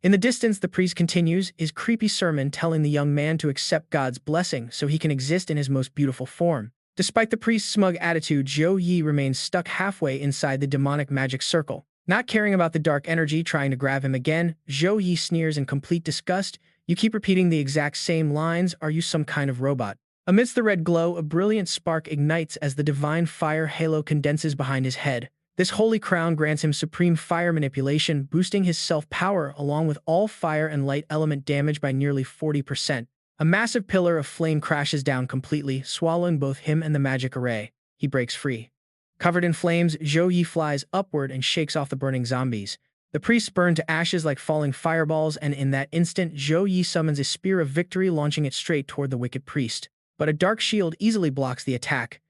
In the distance, the priest continues his creepy sermon, telling the young man to accept God's blessing so he can exist in his most beautiful form. Despite the priest's smug attitude, Zhou Yi remains stuck halfway inside the demonic magic circle. Not caring about the dark energy trying to grab him again, Zhou Yi sneers in complete disgust. You keep repeating the exact same lines. Are you some kind of robot? Amidst the red glow, a brilliant spark ignites as the divine fire halo condenses behind his head. This holy crown grants him supreme fire manipulation, boosting his self-power along with all fire and light element damage by nearly 40%. A massive pillar of flame crashes down completely, swallowing both him and the magic array. He breaks free. Covered in flames, Zhou Yi flies upward and shakes off the burning zombies. The priests burn to ashes like falling fireballs, and in that instant, Zhou Yi summons a spear of victory, launching it straight toward the wicked priest. But a dark shield easily blocks the attack.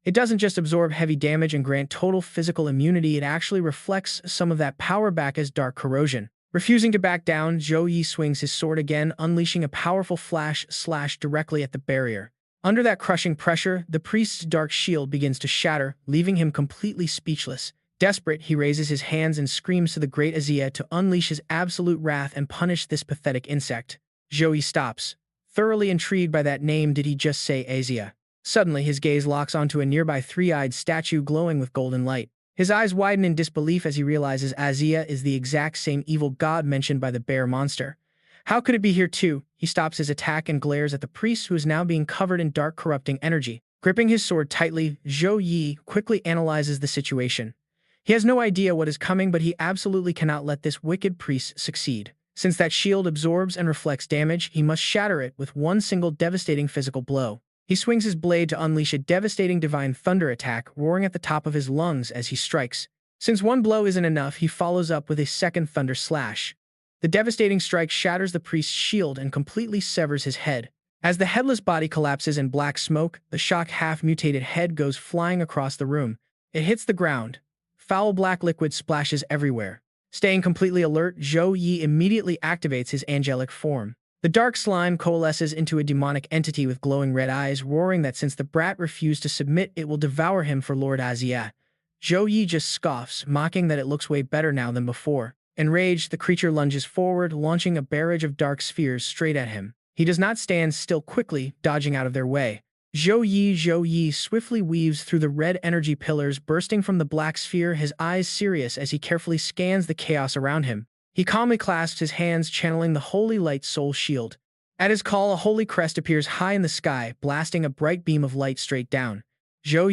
It doesn't just absorb heavy damage and grant total physical immunity, it actually reflects some of that power back as dark corrosion. Refusing to back down, Zhou Yi swings his sword again, unleashing a powerful flash slash directly at the barrier. Under that crushing pressure, the priest's dark shield begins to shatter, leaving him completely speechless. Desperate, he raises his hands and screams to the great Azia to unleash his absolute wrath and punish this pathetic insect. Zhou Yi stops. Thoroughly intrigued by that name, did he just say Azia? Suddenly, his gaze locks onto a nearby three-eyed statue glowing with golden light. His eyes widen in disbelief as he realizes Azia is the exact same evil god mentioned by the bear monster. How could it be here too? He stops his attack and glares at the priest, who is now being covered in dark, corrupting energy. Gripping his sword tightly, Zhou Yi quickly analyzes the situation. He has no idea what is coming, but he absolutely cannot let this wicked priest succeed. Since that shield absorbs and reflects damage, he must shatter it with one single devastating physical blow. He swings his blade to unleash a devastating divine thunder attack, roaring at the top of his lungs as he strikes. Since one blow isn't enough, he follows up with a second thunder slash. The devastating strike shatters the priest's shield and completely severs his head. As the headless body collapses in black smoke, the shocked half-mutated head goes flying across the room. It hits the ground, foul black liquid splashes everywhere. Staying completely alert, Zhou Yi immediately activates his angelic form. The dark slime coalesces into a demonic entity with glowing red eyes, roaring that since the brat refused to submit, it will devour him for Lord Azia. Zhou Yi just scoffs, mocking that it looks way better now than before. Enraged, the creature lunges forward, launching a barrage of dark spheres straight at him. He does not stand still, quickly dodging out of their way. Zhou Yi swiftly weaves through the red energy pillars bursting from the black sphere, his eyes serious as he carefully scans the chaos around him. He calmly clasps his hands, channeling the holy light soul shield. At his call, a holy crest appears high in the sky, blasting a bright beam of light straight down. Zhou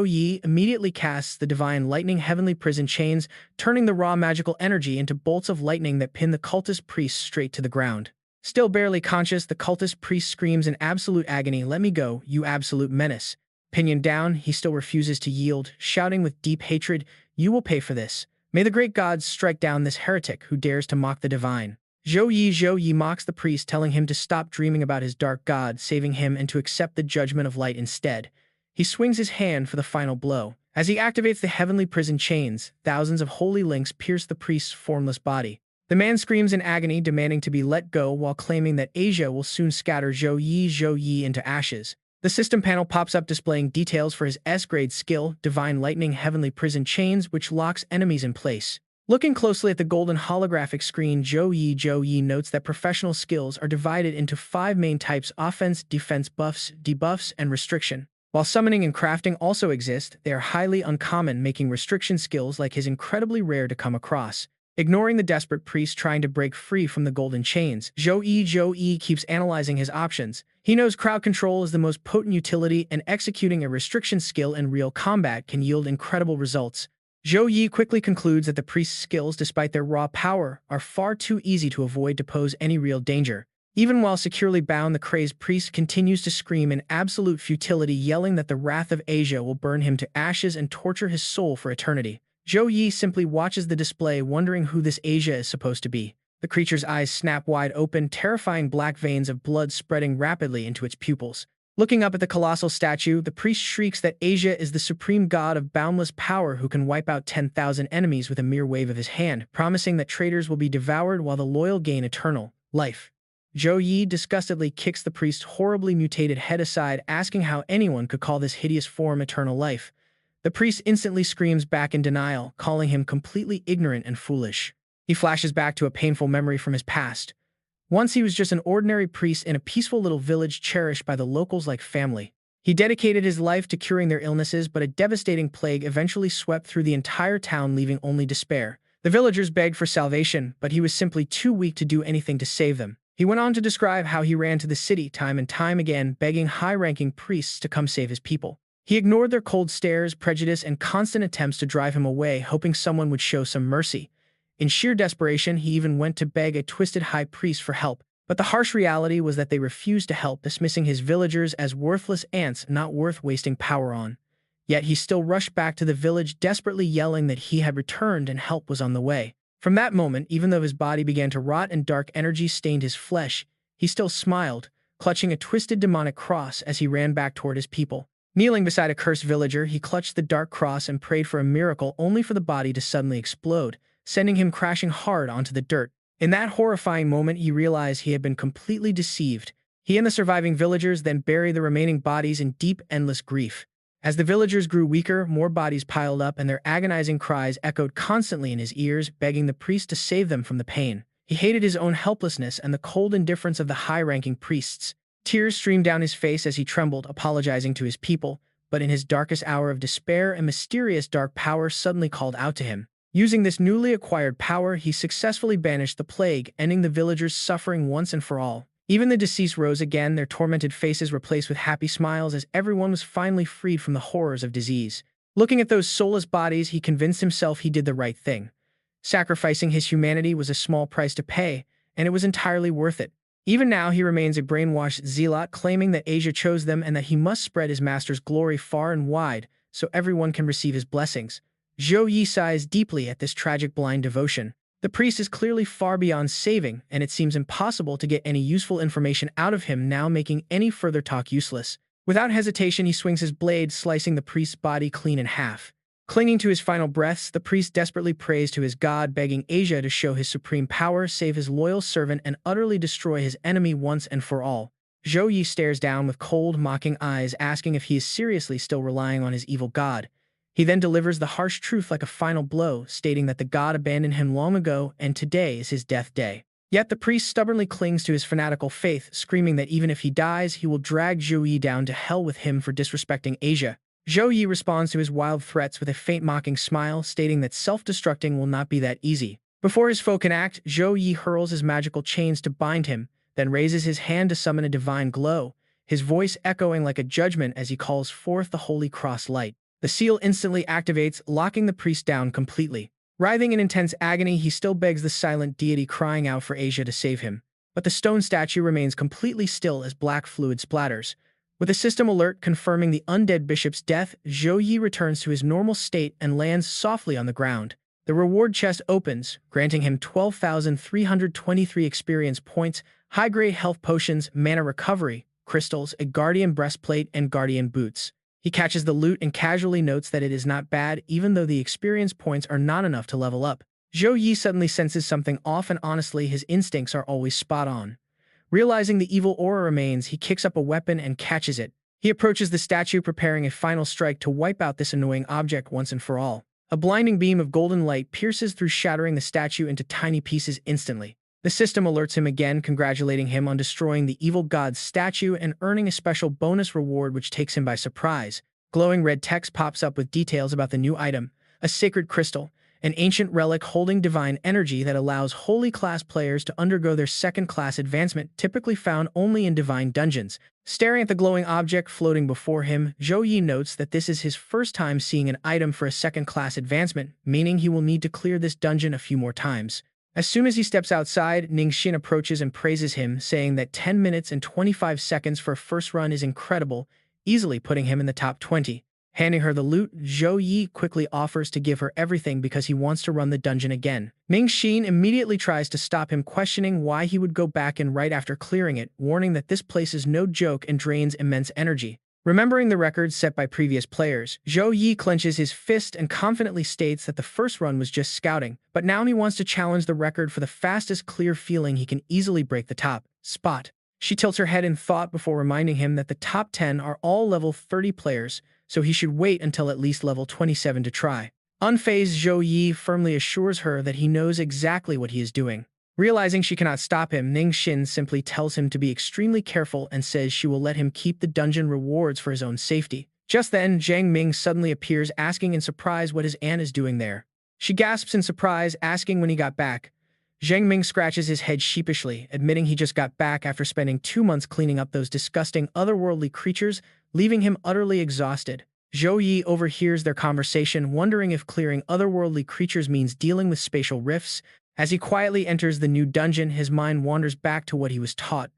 Yi immediately casts the divine lightning heavenly prison chains, turning the raw magical energy into bolts of lightning that pin the cultist priest straight to the ground. Still barely conscious, the cultist priest screams in absolute agony, "Let me go, you absolute menace." Pinioned down, he still refuses to yield, shouting with deep hatred, "You will pay for this. May the great gods strike down this heretic who dares to mock the divine." Zhou Yi mocks the priest, telling him to stop dreaming about his dark god saving him and to accept the judgment of light instead. He swings his hand for the final blow. As he activates the heavenly prison chains, thousands of holy links pierce the priest's formless body. The man screams in agony, demanding to be let go while claiming that Asia will soon scatter Zhou Yi into ashes. The system panel pops up displaying details for his S-grade skill, Divine Lightning Heavenly Prison Chains, which locks enemies in place. Looking closely at the golden holographic screen, Zhou Yi notes that professional skills are divided into 5 main types: offense, defense, buffs, debuffs, and restriction. While summoning and crafting also exist, they are highly uncommon, making restriction skills like his incredibly rare to come across. Ignoring the desperate priest trying to break free from the golden chains, Zhou Yi keeps analyzing his options. He knows crowd control is the most potent utility, and executing a restriction skill in real combat can yield incredible results. Zhou Yi quickly concludes that the priest's skills, despite their raw power, are far too easy to avoid to pose any real danger. Even while securely bound, the crazed priest continues to scream in absolute futility, yelling that the wrath of Asia will burn him to ashes and torture his soul for eternity. Zhou Yi simply watches the display, wondering who this Asia is supposed to be. The creature's eyes snap wide open, terrifying black veins of blood spreading rapidly into its pupils. Looking up at the colossal statue, the priest shrieks that Asia is the supreme god of boundless power who can wipe out 10,000 enemies with a mere wave of his hand, promising that traitors will be devoured while the loyal gain eternal life. Zhou Yi disgustedly kicks the priest's horribly mutated head aside, asking how anyone could call this hideous form eternal life. The priest instantly screams back in denial, calling him completely ignorant and foolish. He flashes back to a painful memory from his past. Once he was just an ordinary priest in a peaceful little village cherished by the locals like family. He dedicated his life to curing their illnesses, but a devastating plague eventually swept through the entire town, leaving only despair. The villagers begged for salvation, but he was simply too weak to do anything to save them. He went on to describe how he ran to the city time and time again, begging high-ranking priests to come save his people. He ignored their cold stares, prejudice, and constant attempts to drive him away, hoping someone would show some mercy. In sheer desperation, he even went to beg a twisted high priest for help, but the harsh reality was that they refused to help, dismissing his villagers as worthless ants not worth wasting power on. Yet he still rushed back to the village, desperately yelling that he had returned and help was on the way. From that moment, even though his body began to rot and dark energy stained his flesh, he still smiled, clutching a twisted demonic cross as he ran back toward his people. Kneeling beside a cursed villager, he clutched the dark cross and prayed for a miracle, only for the body to suddenly explode, sending him crashing hard onto the dirt. In that horrifying moment, he realized he had been completely deceived. He and the surviving villagers then buried the remaining bodies in deep, endless grief. As the villagers grew weaker, more bodies piled up, and their agonizing cries echoed constantly in his ears, begging the priest to save them from the pain. He hated his own helplessness and the cold indifference of the high-ranking priests. Tears streamed down his face as he trembled, apologizing to his people, but in his darkest hour of despair, a mysterious dark power suddenly called out to him. Using this newly acquired power, he successfully banished the plague, ending the villagers' suffering once and for all. Even the deceased rose again, their tormented faces replaced with happy smiles as everyone was finally freed from the horrors of disease. Looking at those soulless bodies, he convinced himself he did the right thing. Sacrificing his humanity was a small price to pay, and it was entirely worth it. Even now, he remains a brainwashed zealot, claiming that Asia chose them and that he must spread his master's glory far and wide so everyone can receive his blessings. Zhou Yi sighs deeply at this tragic blind devotion. The priest is clearly far beyond saving, and it seems impossible to get any useful information out of him now, making any further talk useless. Without hesitation, he swings his blade, slicing the priest's body clean in half. Clinging to his final breaths, the priest desperately prays to his god, begging Asia to show his supreme power, save his loyal servant, and utterly destroy his enemy once and for all. Zhou Yi stares down with cold, mocking eyes, asking if he is seriously still relying on his evil god. He then delivers the harsh truth like a final blow, stating that the god abandoned him long ago and today is his death day. Yet the priest stubbornly clings to his fanatical faith, screaming that even if he dies, he will drag Zhou Yi down to hell with him for disrespecting Asia. Zhou Yi responds to his wild threats with a faint mocking smile, stating that self-destructing will not be that easy. Before his foe can act, Zhou Yi hurls his magical chains to bind him, then raises his hand to summon a divine glow, his voice echoing like a judgment as he calls forth the holy cross light. The seal instantly activates, locking the priest down completely. Writhing in intense agony, he still begs the silent deity, crying out for Asia to save him. But the stone statue remains completely still as black fluid splatters. With a system alert confirming the undead bishop's death, Zhou Yi returns to his normal state and lands softly on the ground. The reward chest opens, granting him 12,323 experience points, high-grade health potions, mana recovery, crystals, a guardian breastplate, and guardian boots. He catches the loot and casually notes that it is not bad, even though the experience points are not enough to level up. Zhou Yi suddenly senses something off, and honestly, his instincts are always spot on. Realizing the evil aura remains, he kicks up a weapon and catches it. He approaches the statue, preparing a final strike to wipe out this annoying object once and for all. A blinding beam of golden light pierces through, shattering the statue into tiny pieces instantly. The system alerts him again, congratulating him on destroying the evil god's statue and earning a special bonus reward which takes him by surprise. Glowing red text pops up with details about the new item, a sacred crystal, an ancient relic holding divine energy that allows holy class players to undergo their second-class advancement, typically found only in divine dungeons. Staring at the glowing object floating before him, Zhou Yi notes that this is his first time seeing an item for a second-class advancement, meaning he will need to clear this dungeon a few more times. As soon as he steps outside, Ningxin approaches and praises him, saying that 10 minutes and 25 seconds for a first run is incredible, easily putting him in the top 20. Handing her the loot, Zhou Yi quickly offers to give her everything because he wants to run the dungeon again. Ningxin immediately tries to stop him, questioning why he would go back in right after clearing it, warning that this place is no joke and drains immense energy. Remembering the records set by previous players, Zhou Yi clenches his fist and confidently states that the first run was just scouting, but now he wants to challenge the record for the fastest clear, feeling he can easily break the top spot. She tilts her head in thought before reminding him that the top 10 are all level 30 players, so he should wait until at least level 27 to try. Unfazed, Zhou Yi firmly assures her that he knows exactly what he is doing. Realizing she cannot stop him, Ningxin simply tells him to be extremely careful and says she will let him keep the dungeon rewards for his own safety. Just then, Zhang Ming suddenly appears, asking in surprise what his aunt is doing there. She gasps in surprise, asking when he got back. Zhang Ming scratches his head sheepishly, admitting he just got back after spending 2 months cleaning up those disgusting otherworldly creatures, leaving him utterly exhausted. Zhou Yi overhears their conversation, wondering if clearing otherworldly creatures means dealing with spatial rifts. As he quietly enters the new dungeon, his mind wanders back to what he was taught.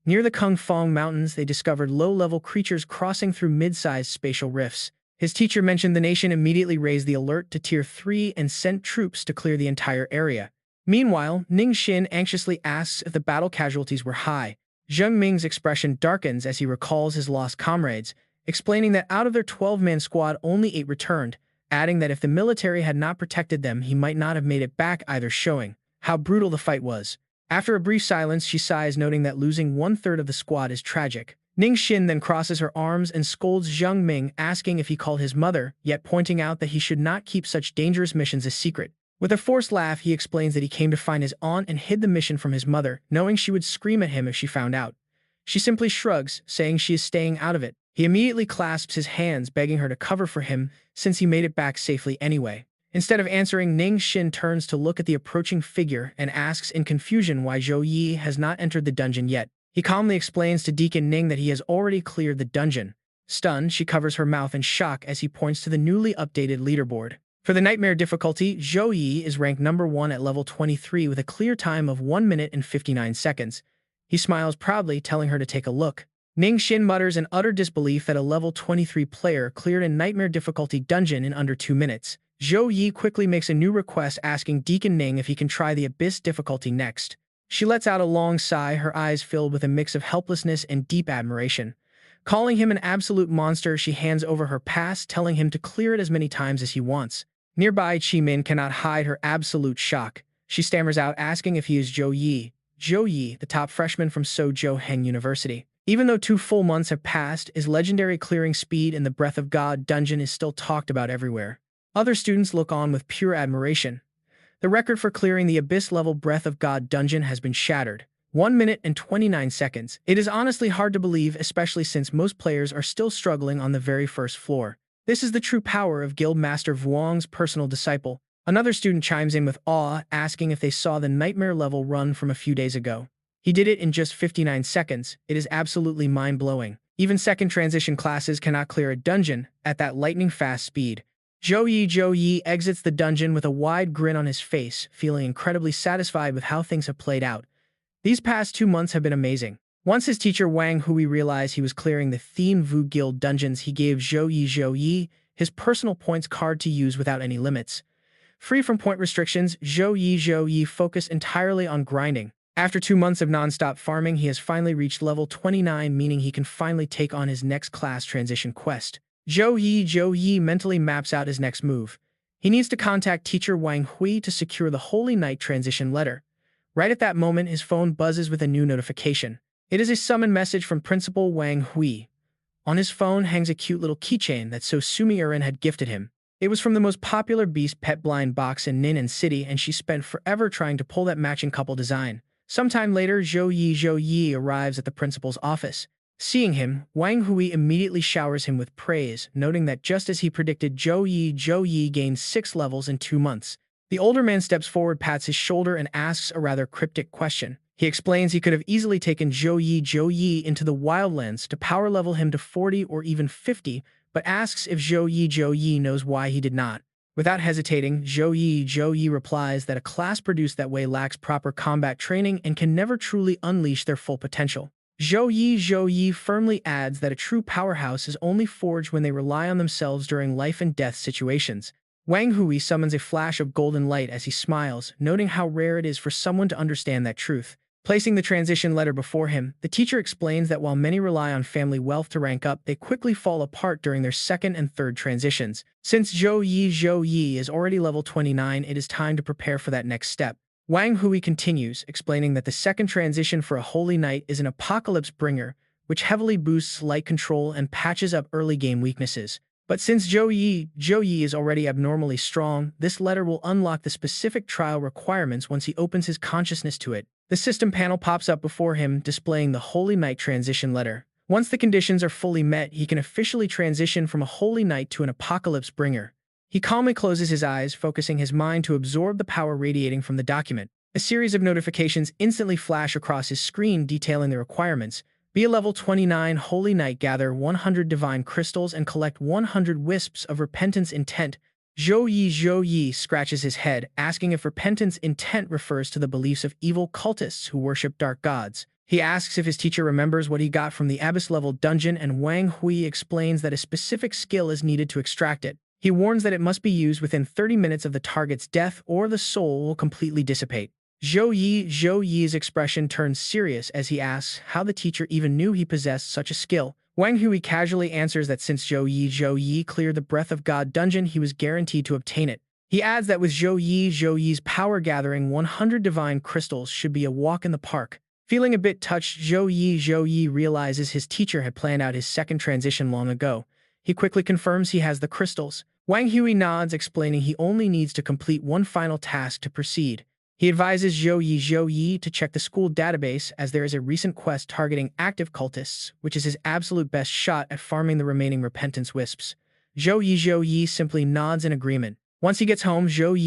Near the Kung Fong Mountains, they discovered low-level creatures crossing through mid-sized spatial rifts. His teacher mentioned the nation immediately raised the alert to Tier 3 and sent troops to clear the entire area. Meanwhile, Ningxin anxiously asks if the battle casualties were high. Zhang Ming's expression darkens as he recalls his lost comrades, explaining that out of their 12-man squad, only 8 returned, adding that if the military had not protected them, he might not have made it back either, showing how brutal the fight was. After a brief silence, she sighs, noting that losing 1/3 of the squad is tragic. Ningxin then crosses her arms and scolds Zhang Ming, asking if he called his mother, yet pointing out that he should not keep such dangerous missions a secret. With a forced laugh, he explains that he came to find his aunt and hid the mission from his mother, knowing she would scream at him if she found out. She simply shrugs, saying she is staying out of it. He immediately clasps his hands, begging her to cover for him, since he made it back safely anyway. Instead of answering, Ningxin turns to look at the approaching figure and asks in confusion why Zhou Yi has not entered the dungeon yet. He calmly explains to Deacon Ning that he has already cleared the dungeon. Stunned, she covers her mouth in shock as he points to the newly updated leaderboard. For the nightmare difficulty, Zhou Yi is ranked number 1 at level 23 with a clear time of 1 minute and 59 seconds. He smiles proudly, telling her to take a look. Ningxin mutters in utter disbelief that a level 23 player cleared a nightmare difficulty dungeon in under 2 minutes. Zhou Yi quickly makes a new request, asking Deacon Ning if he can try the abyss difficulty next. She lets out a long sigh, her eyes filled with a mix of helplessness and deep admiration. Calling him an absolute monster, she hands over her pass, telling him to clear it as many times as he wants. Nearby, Chi-min cannot hide her absolute shock. She stammers out, asking if he is Zhou Yi. Zhou Yi, the top freshman from Suzhou Heng University. Even though 2 full months have passed, his legendary clearing speed in the Breath of God dungeon is still talked about everywhere. Other students look on with pure admiration. The record for clearing the Abyss-level Breath of God dungeon has been shattered. 1 minute and 29 seconds. It is honestly hard to believe, especially since most players are still struggling on the very first floor. This is the true power of Guild Master Vuong's personal disciple. Another student chimes in with awe, asking if they saw the nightmare-level run from a few days ago. He did it in just 59 seconds. It is absolutely mind-blowing. Even second transition classes cannot clear a dungeon at that lightning-fast speed. Zhou Yi exits the dungeon with a wide grin on his face, feeling incredibly satisfied with how things have played out. These past 2 months have been amazing. Once his teacher Wang Hui realized he was clearing the Theme Vu Guild dungeons, he gave Zhou Yi his personal points card to use without any limits. Free from point restrictions, Zhou Yi focused entirely on grinding. After 2 months of non-stop farming, he has finally reached level 29, meaning he can finally take on his next class transition quest. Zhou Yi mentally maps out his next move. He needs to contact teacher Wang Hui to secure the Holy Knight transition letter. Right at that moment, his phone buzzes with a new notification. It is a summon message from Principal Wang Hui. On his phone hangs a cute little keychain that Sosumi Urin had gifted him. It was from the most popular beast pet blind box in Nin City, and she spent forever trying to pull that matching couple design. Sometime later, Zhou Yi arrives at the principal's office. Seeing him, Wang Hui immediately showers him with praise, noting that just as he predicted, Zhou Yi gained 6 levels in 2 months. The older man steps forward, pats his shoulder, and asks a rather cryptic question. He explains he could have easily taken Zhou Yi into the Wildlands to power level him to 40 or even 50, but asks if Zhou Yi knows why he did not. Without hesitating, Zhou Yi replies that a class produced that way lacks proper combat training and can never truly unleash their full potential. Zhou Yi firmly adds that a true powerhouse is only forged when they rely on themselves during life and death situations. Wang Hui summons a flash of golden light as he smiles, noting how rare it is for someone to understand that truth. Placing the transition letter before him, the teacher explains that while many rely on family wealth to rank up, they quickly fall apart during their second and third transitions. Since Zhou Yi is already level 29, it is time to prepare for that next step. Wang Hui continues, explaining that the second transition for a Holy Knight is an Apocalypse Bringer, which heavily boosts light control and patches up early game weaknesses. But since Zhou Yi is already abnormally strong, this letter will unlock the specific trial requirements once he opens his consciousness to it. The system panel pops up before him, displaying the Holy Knight transition letter. Once the conditions are fully met, he can officially transition from a Holy Knight to an Apocalypse Bringer. He calmly closes his eyes, focusing his mind to absorb the power radiating from the document. A series of notifications instantly flash across his screen detailing the requirements. Be a level 29 Holy Knight, gather 100 divine crystals, and collect 100 wisps of repentance intent. Zhou Yi scratches his head, asking if repentance intent refers to the beliefs of evil cultists who worship dark gods. He asks if his teacher remembers what he got from the Abyss-level dungeon, and Wang Hui explains that a specific skill is needed to extract it. He warns that it must be used within 30 minutes of the target's death or the soul will completely dissipate. Zhou Yi's expression turns serious as he asks how the teacher even knew he possessed such a skill. Wang Hui casually answers that since Zhou Yi cleared the Breath of God dungeon, he was guaranteed to obtain it. He adds that with Zhou Yi's power, gathering 100 divine crystals should be a walk in the park. Feeling a bit touched, Zhou Yi realizes his teacher had planned out his second transition long ago. He quickly confirms he has the crystals. Wang Hui nods, explaining he only needs to complete one final task to proceed. He advises Zhou Yi to check the school database, as there is a recent quest targeting active cultists, which is his absolute best shot at farming the remaining repentance wisps. Zhou Yi simply nods in agreement. Once he gets home, Zhou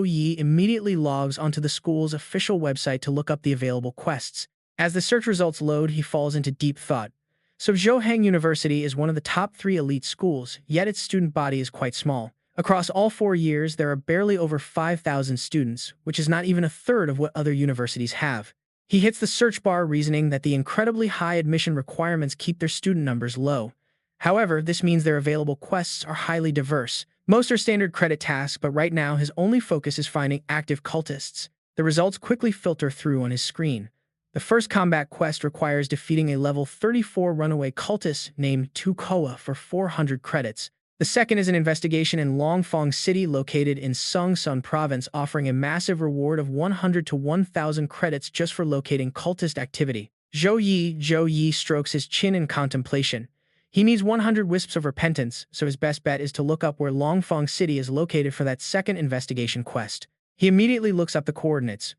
Yi immediately logs onto the school's official website to look up the available quests. As the search results load, he falls into deep thought. So Zhou Heng University is one of the top 3 elite schools, yet its student body is quite small. Across all 4 years, there are barely over 5,000 students, which is not even a third of what other universities have. He hits the search bar, reasoning that the incredibly high admission requirements keep their student numbers low. However, this means their available quests are highly diverse. Most are standard credit tasks, but right now his only focus is finding active cultists. The results quickly filter through on his screen. The first combat quest requires defeating a level 34 runaway cultist named Tukoa for 400 credits. The second is an investigation in Longfang City located in Sungsun Province, offering a massive reward of 100 to 1,000 credits just for locating cultist activity. Zhou Yi strokes his chin in contemplation. He needs 100 wisps of repentance, so his best bet is to look up where Longfang City is located for that second investigation quest. He immediately looks up the coordinates.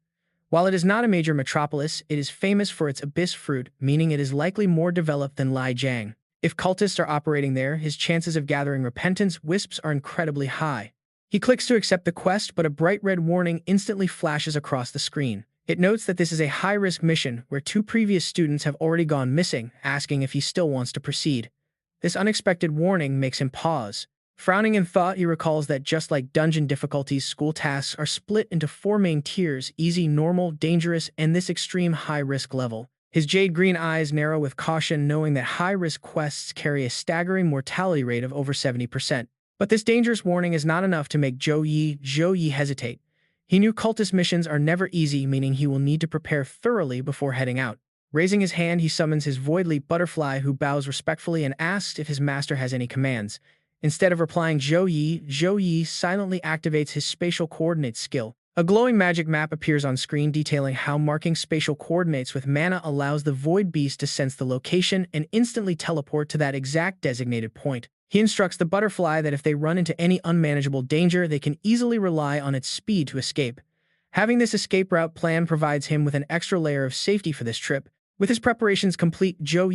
While it is not a major metropolis, it is famous for its abyss fruit, meaning it is likely more developed than Lijiang. If cultists are operating there, his chances of gathering repentance wisps are incredibly high. He clicks to accept the quest, but a bright red warning instantly flashes across the screen. It notes that this is a high-risk mission where 2 previous students have already gone missing, asking if he still wants to proceed. This unexpected warning makes him pause. Frowning in thought, he recalls that just like dungeon difficulties, school tasks are split into 4 main tiers: easy, normal, dangerous, and this extreme high-risk level. His jade-green eyes narrow with caution, knowing that high-risk quests carry a staggering mortality rate of over 70%. But this dangerous warning is not enough to make Zhou Yi hesitate. He knew cultist missions are never easy, meaning he will need to prepare thoroughly before heading out. Raising his hand, he summons his Void Leap butterfly, who bows respectfully and asks if his master has any commands. Instead of replying, Zhou Yi silently activates his spatial coordinates skill. A glowing magic map appears on screen detailing how marking spatial coordinates with mana allows the Void Beast to sense the location and instantly teleport to that exact designated point. He instructs the butterfly that if they run into any unmanageable danger, they can easily rely on its speed to escape. Having this escape route plan provides him with an extra layer of safety for this trip. With his preparations complete, Zhou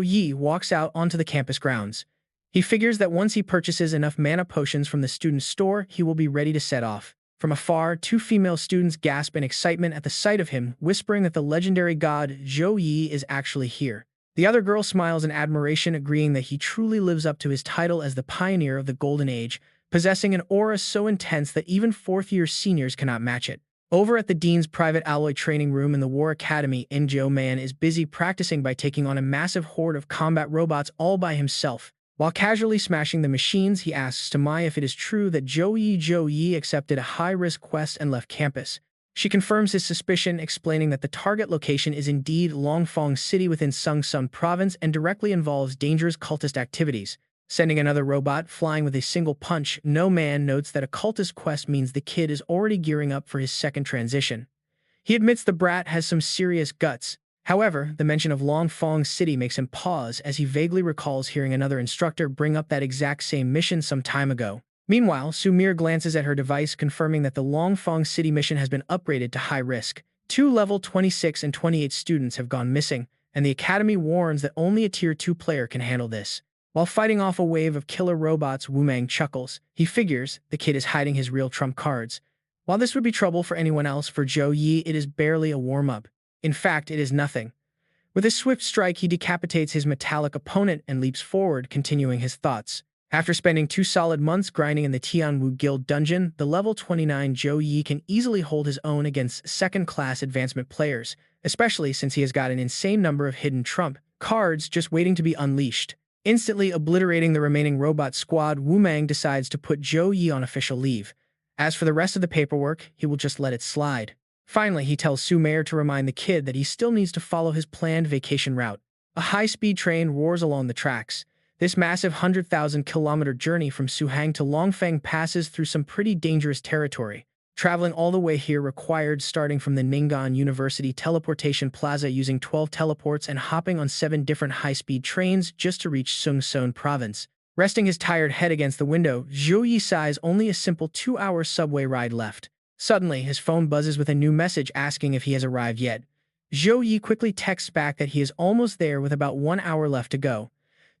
Yi walks out onto the campus grounds. He figures that once he purchases enough mana potions from the student's store, he will be ready to set off. From afar, 2 female students gasp in excitement at the sight of him, whispering that the legendary god Zhou Yi is actually here. The other girl smiles in admiration, agreeing that he truly lives up to his title as the pioneer of the Golden Age, possessing an aura so intense that even 4th-year seniors cannot match it. Over at the Dean's private alloy training room in the War Academy, Injo Man is busy practicing by taking on a massive horde of combat robots all by himself. While casually smashing the machines, he asks Mai if it is true that Zhou Yi accepted a high-risk quest and left campus. She confirms his suspicion, explaining that the target location is indeed Longfang City within Sungsun Province and directly involves dangerous cultist activities. Sending another robot flying with a single punch, No Man notes that a cultist quest means the kid is already gearing up for his second transition. He admits the brat has some serious guts. However, the mention of Longfang City makes him pause as he vaguely recalls hearing another instructor bring up that exact same mission some time ago. Meanwhile, Sumir glances at her device, confirming that the Longfang City mission has been upgraded to high risk. 2 level 26 and 28 students have gone missing, and the Academy warns that only a Tier 2 player can handle this. While fighting off a wave of killer robots, Wumang chuckles. He figures the kid is hiding his real trump cards. While this would be trouble for anyone else, for Zhou Yi it is barely a warm-up. In fact, it is nothing. With a swift strike, he decapitates his metallic opponent and leaps forward, continuing his thoughts. After spending 2 solid months grinding in the Tianwu Guild dungeon, the level 29 Zhou Yi can easily hold his own against second-class advancement players, especially since he has got an insane number of hidden trump cards just waiting to be unleashed. Instantly obliterating the remaining robot squad, Wumang decides to put Zhou Yi on official leave. As for the rest of the paperwork, he will just let it slide. Finally, he tells Sumer to remind the kid that he still needs to follow his planned vacation route. A high-speed train roars along the tracks. This massive 100,000-kilometer journey from Suhang to Longfang passes through some pretty dangerous territory. Traveling all the way here required starting from the Ning'an University Teleportation Plaza using 12 teleports and hopping on 7 different high-speed trains just to reach Sungsun Province. Resting his tired head against the window, Zhou Yi sighs, only a simple 2-hour subway ride left. Suddenly, his phone buzzes with a new message asking if he has arrived yet. Zhou Yi quickly texts back that he is almost there with about 1 hour left to go.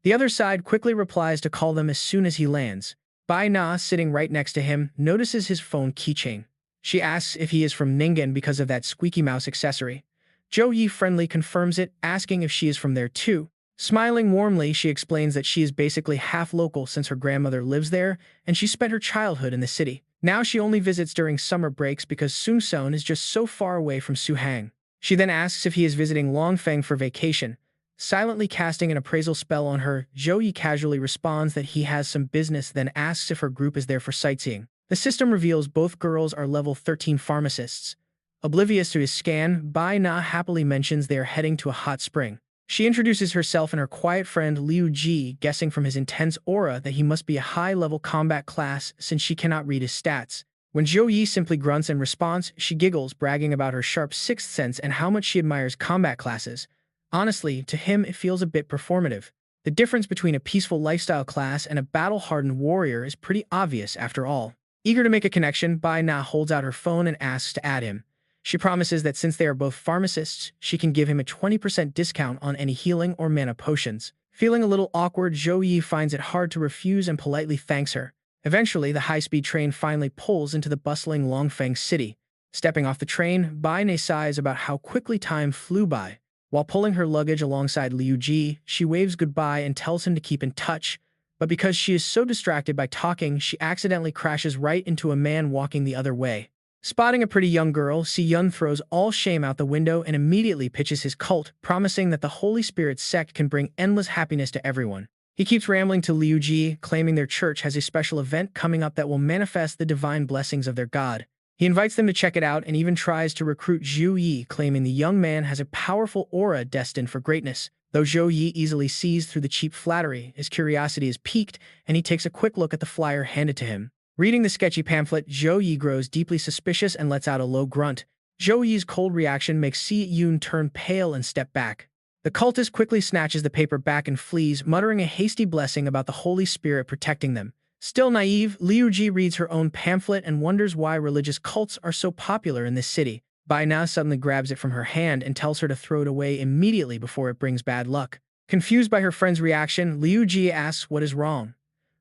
The other side quickly replies to call them as soon as he lands. Bai Na, sitting right next to him, notices his phone keychain. She asks if he is from Ning'an because of that squeaky mouse accessory. Zhou Yi friendly confirms it, asking if she is from there too. Smiling warmly, she explains that she is basically half local since her grandmother lives there, and she spent her childhood in the city. Now she only visits during summer breaks because Sungsun is just so far away from Suhang. She then asks if he is visiting Longfang for vacation. Silently casting an appraisal spell on her, Zhou Yi casually responds that he has some business, then asks if her group is there for sightseeing. The system reveals both girls are level 13 pharmacists. Oblivious to his scan, Bai Na happily mentions they are heading to a hot spring. She introduces herself and her quiet friend Liu Ji, guessing from his intense aura that he must be a high-level combat class since she cannot read his stats. When Zhou Yi simply grunts in response, she giggles, bragging about her sharp sixth sense and how much she admires combat classes. Honestly, to him it feels a bit performative. The difference between a peaceful lifestyle class and a battle-hardened warrior is pretty obvious after all. Eager to make a connection, Bai Na holds out her phone and asks to add him. She promises that since they are both pharmacists, she can give him a 20% discount on any healing or mana potions. Feeling a little awkward, Zhou Yi finds it hard to refuse and politely thanks her. Eventually, the high-speed train finally pulls into the bustling Longfeng city. Stepping off the train, Bai Na sighs about how quickly time flew by. While pulling her luggage alongside Liu Ji, she waves goodbye and tells him to keep in touch, but because she is so distracted by talking, she accidentally crashes right into a man walking the other way. Spotting a pretty young girl, Si Yun throws all shame out the window and immediately pitches his cult, promising that the Holy Spirit sect can bring endless happiness to everyone. He keeps rambling to Liu Ji, claiming their church has a special event coming up that will manifest the divine blessings of their god. He invites them to check it out and even tries to recruit Zhou Yi, claiming the young man has a powerful aura destined for greatness. Though Zhou Yi easily sees through the cheap flattery, his curiosity is piqued, and he takes a quick look at the flyer handed to him. Reading the sketchy pamphlet, Zhou Yi grows deeply suspicious and lets out a low grunt. Zhou Yi's cold reaction makes Si Yun turn pale and step back. The cultist quickly snatches the paper back and flees, muttering a hasty blessing about the Holy Spirit protecting them. Still naive, Liu Ji reads her own pamphlet and wonders why religious cults are so popular in this city. Bai Na suddenly grabs it from her hand and tells her to throw it away immediately before it brings bad luck. Confused by her friend's reaction, Liu Ji asks what is wrong.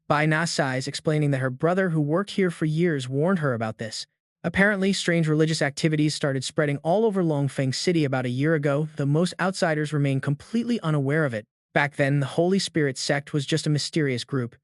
Bai Na sighs, explaining that her brother who worked here for years warned her about this. Apparently, strange religious activities started spreading all over Longfeng City about a year ago, though most outsiders remain completely unaware of it. Back then, the Holy Spirit sect was just a mysterious group.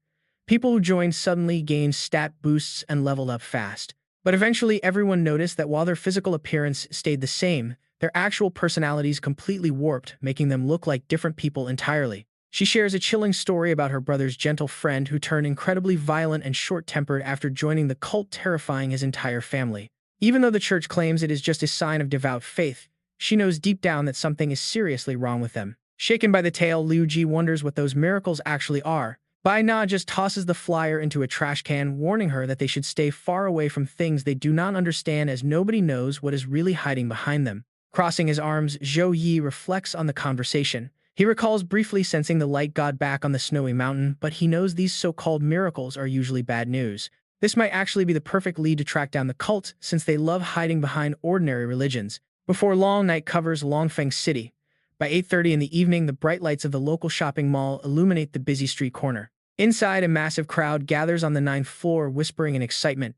People who joined suddenly gained stat boosts and leveled up fast. But eventually, everyone noticed that while their physical appearance stayed the same, their actual personalities completely warped, making them look like different people entirely. She shares a chilling story about her brother's gentle friend who turned incredibly violent and short-tempered after joining the cult, terrifying his entire family. Even though the church claims it is just a sign of devout faith, she knows deep down that something is seriously wrong with them. Shaken by the tale, Liu Ji wonders what those miracles actually are. Bai Na just tosses the flyer into a trash can, warning her that they should stay far away from things they do not understand as nobody knows what is really hiding behind them. Crossing his arms, Zhou Yi reflects on the conversation. He recalls briefly sensing the light god back on the snowy mountain, but he knows these so-called miracles are usually bad news. This might actually be the perfect lead to track down the cult, since they love hiding behind ordinary religions. Before long, night covers Longfeng City. By 8:30 in the evening, the bright lights of the local shopping mall illuminate the busy street corner. Inside, a massive crowd gathers on the 9th floor, whispering in excitement.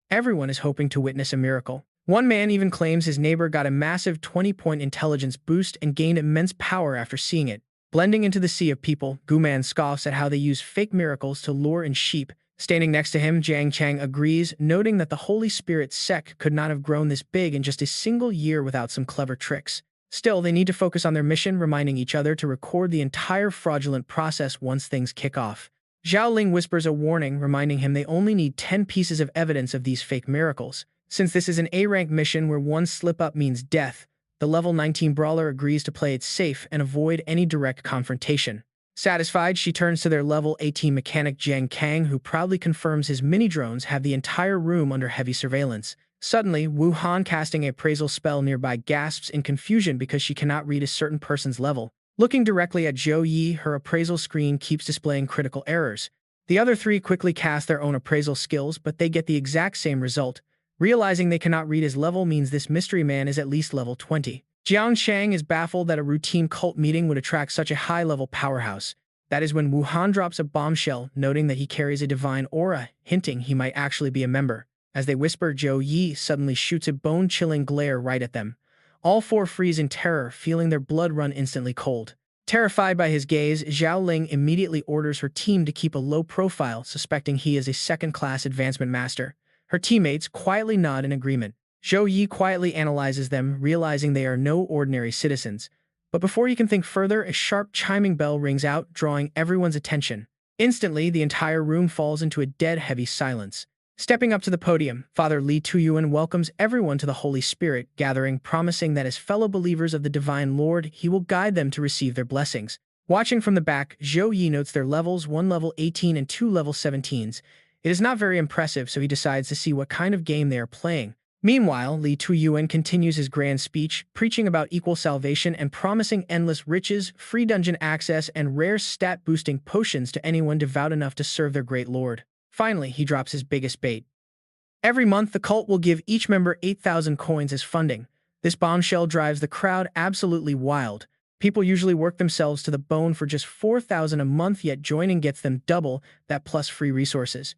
Everyone is hoping to witness a miracle. One man even claims his neighbor got a massive 20-point intelligence boost and gained immense power after seeing it. Blending into the sea of people, Guman scoffs at how they use fake miracles to lure in sheep. Standing next to him, Jiang Chang agrees, noting that the Holy Spirit sect could not have grown this big in just a single year without some clever tricks. Still, they need to focus on their mission, reminding each other to record the entire fraudulent process once things kick off. Zhao Ling whispers a warning, reminding him they only need 10 pieces of evidence of these fake miracles. Since this is an A-rank mission where one slip-up means death, the level 19 brawler agrees to play it safe and avoid any direct confrontation. Satisfied, she turns to their level 18 mechanic Jiang Kang, who proudly confirms his mini-drones have the entire room under heavy surveillance. Suddenly, Wu Han, casting an appraisal spell nearby, gasps in confusion because she cannot read a certain person's level. Looking directly at Zhou Yi, her appraisal screen keeps displaying critical errors. The other three quickly cast their own appraisal skills, but they get the exact same result. Realizing they cannot read his level means this mystery man is at least level 20. Jiang Shang is baffled that a routine cult meeting would attract such a high-level powerhouse. That is when Wu Han drops a bombshell, noting that he carries a divine aura, hinting he might actually be a member. As they whisper, Zhou Yi suddenly shoots a bone-chilling glare right at them. All four freeze in terror, feeling their blood run instantly cold. Terrified by his gaze, Zhao Ling immediately orders her team to keep a low profile, suspecting he is a second-class advancement master. Her teammates quietly nod in agreement. Zhou Yi quietly analyzes them, realizing they are no ordinary citizens. But before he can think further, a sharp chiming bell rings out, drawing everyone's attention. Instantly, the entire room falls into a dead, heavy silence. Stepping up to the podium, Father Li Tuyuan welcomes everyone to the Holy Spirit gathering, promising that as fellow believers of the Divine Lord, he will guide them to receive their blessings. Watching from the back, Zhou Yi notes their levels, one level 18 and two level 17s. It is not very impressive, so he decides to see what kind of game they are playing. Meanwhile, Li Tuyuan continues his grand speech, preaching about equal salvation and promising endless riches, free dungeon access, and rare stat-boosting potions to anyone devout enough to serve their great lord. Finally, he drops his biggest bait. Every month, the cult will give each member 8,000 coins as funding. This bombshell drives the crowd absolutely wild. People usually work themselves to the bone for just 4,000 a month, yet joining gets them double that plus free resources.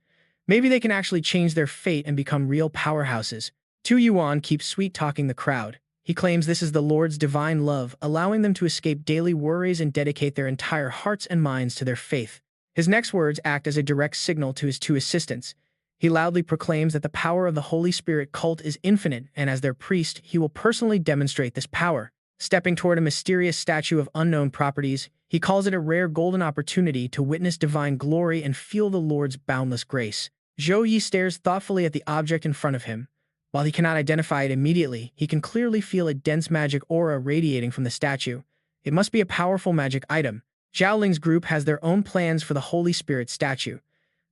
Maybe they can actually change their fate and become real powerhouses. Tu Yuan keeps sweet-talking the crowd. He claims this is the Lord's divine love, allowing them to escape daily worries and dedicate their entire hearts and minds to their faith. His next words act as a direct signal to his two assistants. He loudly proclaims that the power of the Holy Spirit cult is infinite, and as their priest, he will personally demonstrate this power. Stepping toward a mysterious statue of unknown properties, he calls it a rare golden opportunity to witness divine glory and feel the Lord's boundless grace. Zhou Yi stares thoughtfully at the object in front of him. While he cannot identify it immediately, he can clearly feel a dense magic aura radiating from the statue. It must be a powerful magic item. Zhao Ling's group has their own plans for the Holy Spirit statue.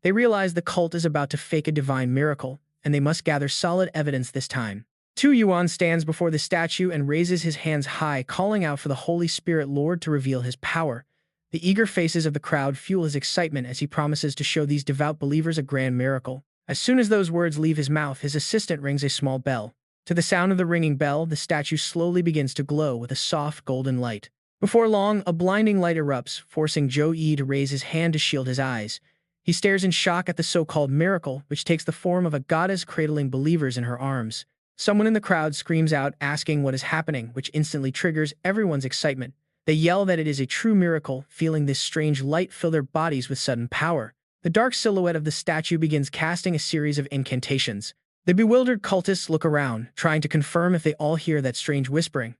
They realize the cult is about to fake a divine miracle, and they must gather solid evidence this time. Tu Yuan stands before the statue and raises his hands high, calling out for the Holy Spirit Lord to reveal his power. The eager faces of the crowd fuel his excitement as he promises to show these devout believers a grand miracle. As soon as those words leave his mouth, his assistant rings a small bell. To the sound of the ringing bell, the statue slowly begins to glow with a soft golden light. Before long, a blinding light erupts, forcing Zhou Yi to raise his hand to shield his eyes. He stares in shock at the so-called miracle, which takes the form of a goddess cradling believers in her arms. Someone in the crowd screams out, asking what is happening, which instantly triggers everyone's excitement. They yell that it is a true miracle, feeling this strange light fill their bodies with sudden power. The dark silhouette of the statue begins casting a series of incantations. The bewildered cultists look around, trying to confirm if they all hear that strange whispering.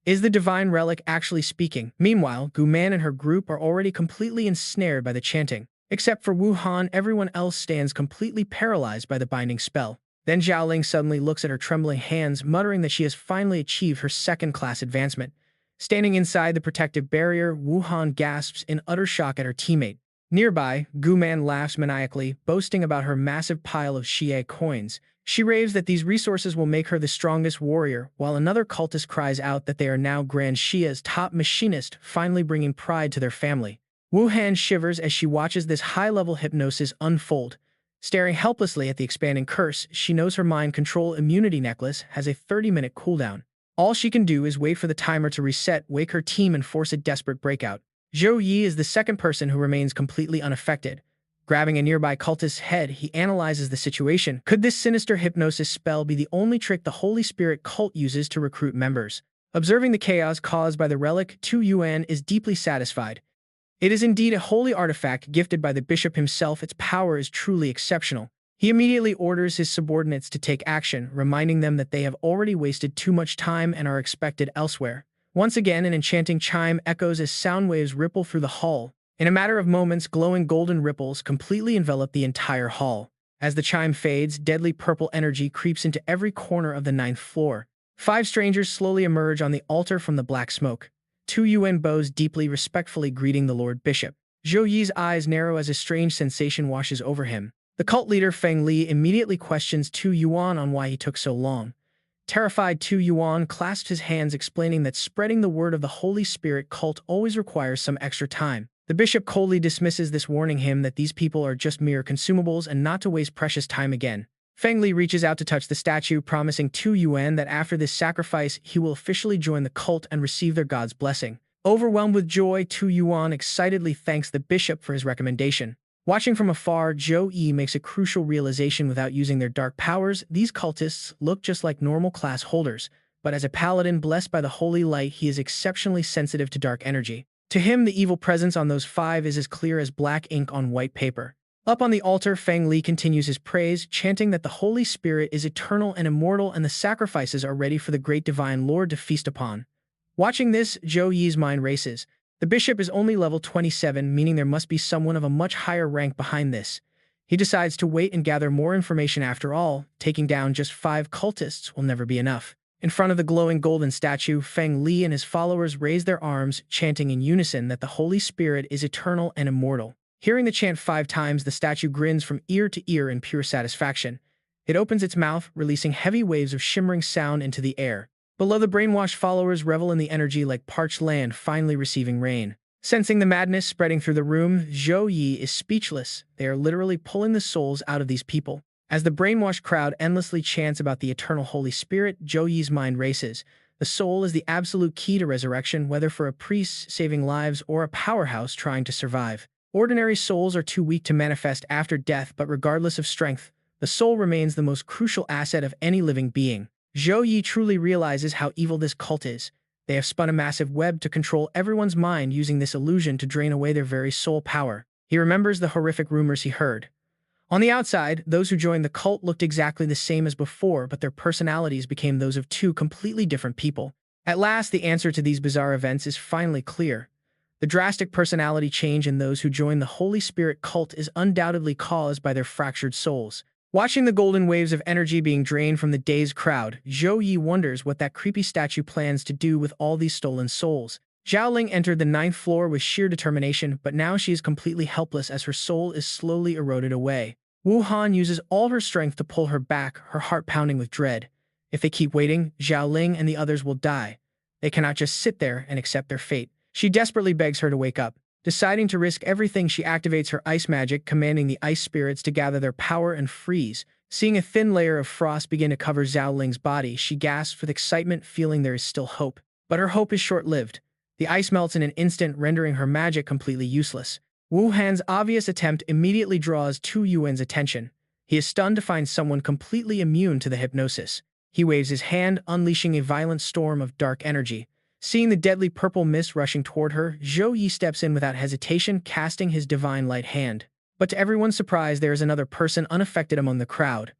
Is the divine relic actually speaking? Meanwhile, Gu Man and her group are already completely ensnared by the chanting. Except for Wu Han, everyone else stands completely paralyzed by the binding spell. Then Zhao Ling suddenly looks at her trembling hands, muttering that she has finally achieved her second-class advancement. Standing inside the protective barrier, Wu Han gasps in utter shock at her teammate. Nearby, Gu Man laughs maniacally, boasting about her massive pile of Xie coins. She raves that these resources will make her the strongest warrior, while another cultist cries out that they are now Grand Xia's top machinist, finally bringing pride to their family. Wu Han shivers as she watches this high-level hypnosis unfold. Staring helplessly at the expanding curse, she knows her mind control immunity necklace has a 30-minute cooldown. All she can do is wait for the timer to reset, wake her team, and force a desperate breakout. Zhou Yi is the second person who remains completely unaffected. Grabbing a nearby cultist's head, he analyzes the situation. Could this sinister hypnosis spell be the only trick the Holy Spirit cult uses to recruit members? Observing the chaos caused by the relic, Tu Yuan is deeply satisfied. It is indeed a holy artifact gifted by the bishop himself. Its power is truly exceptional. He immediately orders his subordinates to take action, reminding them that they have already wasted too much time and are expected elsewhere. Once again, an enchanting chime echoes as sound waves ripple through the hall. In a matter of moments, glowing golden ripples completely envelop the entire hall. As the chime fades, deadly purple energy creeps into every corner of the 9th floor. 5 strangers slowly emerge on the altar from the black smoke. Tu Yuan bows deeply, respectfully greeting the Lord Bishop. Zhou Yi's eyes narrow as a strange sensation washes over him. The cult leader Feng Li immediately questions Tu Yuan on why he took so long. Terrified, Tu Yuan clasps his hands, explaining that spreading the word of the Holy Spirit cult always requires some extra time. The bishop coldly dismisses this, warning him that these people are just mere consumables and not to waste precious time again. Feng Li reaches out to touch the statue, promising Tu Yuan that after this sacrifice, he will officially join the cult and receive their god's blessing. Overwhelmed with joy, Tu Yuan excitedly thanks the bishop for his recommendation. Watching from afar, Zhou Yi makes a crucial realization. Without using their dark powers, these cultists look just like normal class holders, but as a paladin blessed by the holy light, he is exceptionally sensitive to dark energy. To him, the evil presence on those 5 is as clear as black ink on white paper. Up on the altar, Feng Li continues his praise, chanting that the Holy Spirit is eternal and immortal and the sacrifices are ready for the great divine Lord to feast upon. Watching this, Zhou Yi's mind races. The bishop is only level 27, meaning there must be someone of a much higher rank behind this. He decides to wait and gather more information. After all, taking down just 5 cultists will never be enough. In front of the glowing golden statue, Feng Li and his followers raise their arms, chanting in unison that the Holy Spirit is eternal and immortal. Hearing the chant 5 times, the statue grins from ear to ear in pure satisfaction. It opens its mouth, releasing heavy waves of shimmering sound into the air. Below, the brainwashed followers revel in the energy like parched land finally receiving rain. Sensing the madness spreading through the room, Zhou Yi is speechless. They are literally pulling the souls out of these people. As the brainwashed crowd endlessly chants about the eternal Holy Spirit, Zhou Yi's mind races. The soul is the absolute key to resurrection, whether for a priest saving lives or a powerhouse trying to survive. Ordinary souls are too weak to manifest after death, but regardless of strength, the soul remains the most crucial asset of any living being. Zhou Yi truly realizes how evil this cult is. They have spun a massive web to control everyone's mind, using this illusion to drain away their very soul power. He remembers the horrific rumors he heard. On the outside, those who joined the cult looked exactly the same as before, but their personalities became those of 2 completely different people. At last, the answer to these bizarre events is finally clear. The drastic personality change in those who joined the Holy Spirit cult is undoubtedly caused by their fractured souls. Watching the golden waves of energy being drained from the dazed crowd, Zhou Yi wonders what that creepy statue plans to do with all these stolen souls. Zhao Ling entered the 9th floor with sheer determination, but now she is completely helpless as her soul is slowly eroded away. Wu Han uses all her strength to pull her back, her heart pounding with dread. If they keep waiting, Zhao Ling and the others will die. They cannot just sit there and accept their fate. She desperately begs her to wake up. Deciding to risk everything, she activates her ice magic, commanding the ice spirits to gather their power and freeze. Seeing a thin layer of frost begin to cover Zhao Ling's body, she gasps with excitement, feeling there is still hope. But her hope is short-lived. The ice melts in an instant, rendering her magic completely useless. Wu Han's obvious attempt immediately draws Tu Yuan's attention. He is stunned to find someone completely immune to the hypnosis. He waves his hand, unleashing a violent storm of dark energy. Seeing the deadly purple mist rushing toward her, Zhou Yi steps in without hesitation, casting his divine light hand. But to everyone's surprise, there is another person unaffected among the crowd.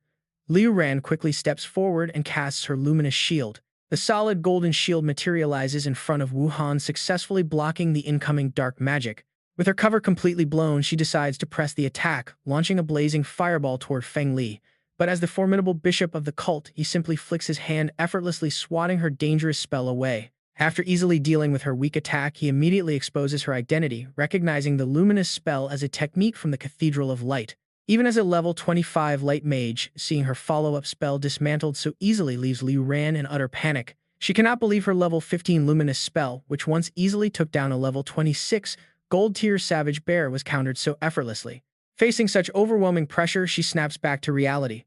Liu Ran quickly steps forward and casts her luminous shield. The solid golden shield materializes in front of Wu Han, successfully blocking the incoming dark magic. With her cover completely blown, she decides to press the attack, launching a blazing fireball toward Feng Li. But as the formidable bishop of the cult, he simply flicks his hand, effortlessly swatting her dangerous spell away. After easily dealing with her weak attack, he immediately exposes her identity, recognizing the luminous spell as a technique from the Cathedral of Light. Even as a level 25 light mage, seeing her follow-up spell dismantled so easily leaves Liu Ran in utter panic. She cannot believe her level 15 luminous spell, which once easily took down a level 26 gold-tier savage bear, was countered so effortlessly. Facing such overwhelming pressure, she snaps back to reality.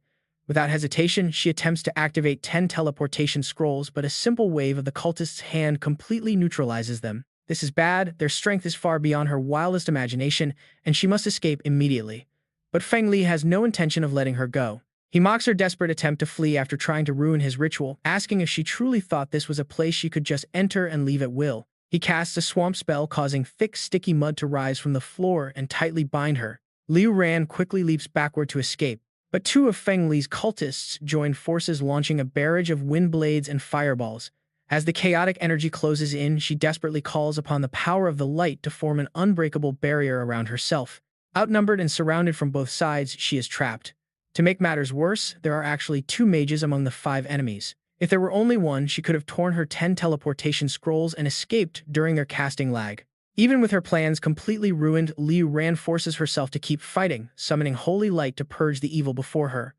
Without hesitation, she attempts to activate 10 teleportation scrolls, but a simple wave of the cultist's hand completely neutralizes them. This is bad, their strength is far beyond her wildest imagination, and she must escape immediately. But Feng Li has no intention of letting her go. He mocks her desperate attempt to flee after trying to ruin his ritual, asking if she truly thought this was a place she could just enter and leave at will. He casts a swamp spell, causing thick, sticky mud to rise from the floor and tightly bind her. Liu Ran quickly leaps backward to escape. But 2 of Feng Li's cultists join forces, launching a barrage of wind blades and fireballs. As the chaotic energy closes in, she desperately calls upon the power of the light to form an unbreakable barrier around herself. Outnumbered and surrounded from both sides, she is trapped. To make matters worse, there are actually 2 mages among the 5 enemies. If there were only one, she could have torn her 10 teleportation scrolls and escaped during their casting lag. Even with her plans completely ruined, Liu Ran forces herself to keep fighting, summoning holy light to purge the evil before her.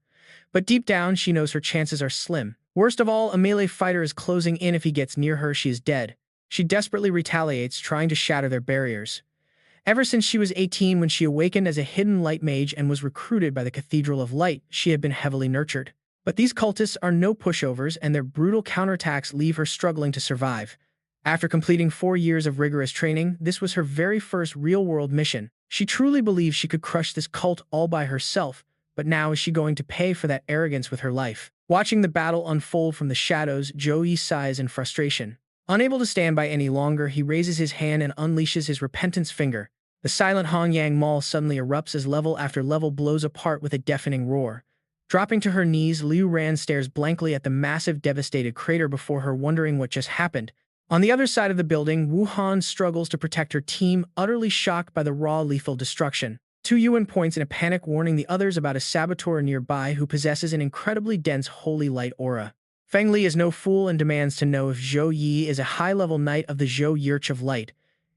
But deep down, she knows her chances are slim. Worst of all, a melee fighter is closing in. If he gets near her, she is dead. She desperately retaliates, trying to shatter their barriers. Ever since she was 18, when she awakened as a hidden light mage and was recruited by the Cathedral of Light, she had been heavily nurtured. But these cultists are no pushovers, and their brutal counterattacks leave her struggling to survive. After completing 4 years of rigorous training, this was her very first real-world mission. She truly believed she could crush this cult all by herself, but now is she going to pay for that arrogance with her life? Watching the battle unfold from the shadows, Zhou Yi sighs in frustration. Unable to stand by any longer, he raises his hand and unleashes his repentance finger. The silent Hongyang Mall suddenly erupts as level after level blows apart with a deafening roar. Dropping to her knees, Liu Ran stares blankly at the massive, devastated crater before her, wondering what just happened. On the other side of the building, Wu Han struggles to protect her team, utterly shocked by the raw, lethal destruction. Tu Yuan points in a panic, warning the others about a saboteur nearby who possesses an incredibly dense holy light aura. Feng Li is no fool and demands to know if Zhou Yi is a high-level knight of the Zhou Yi of Light.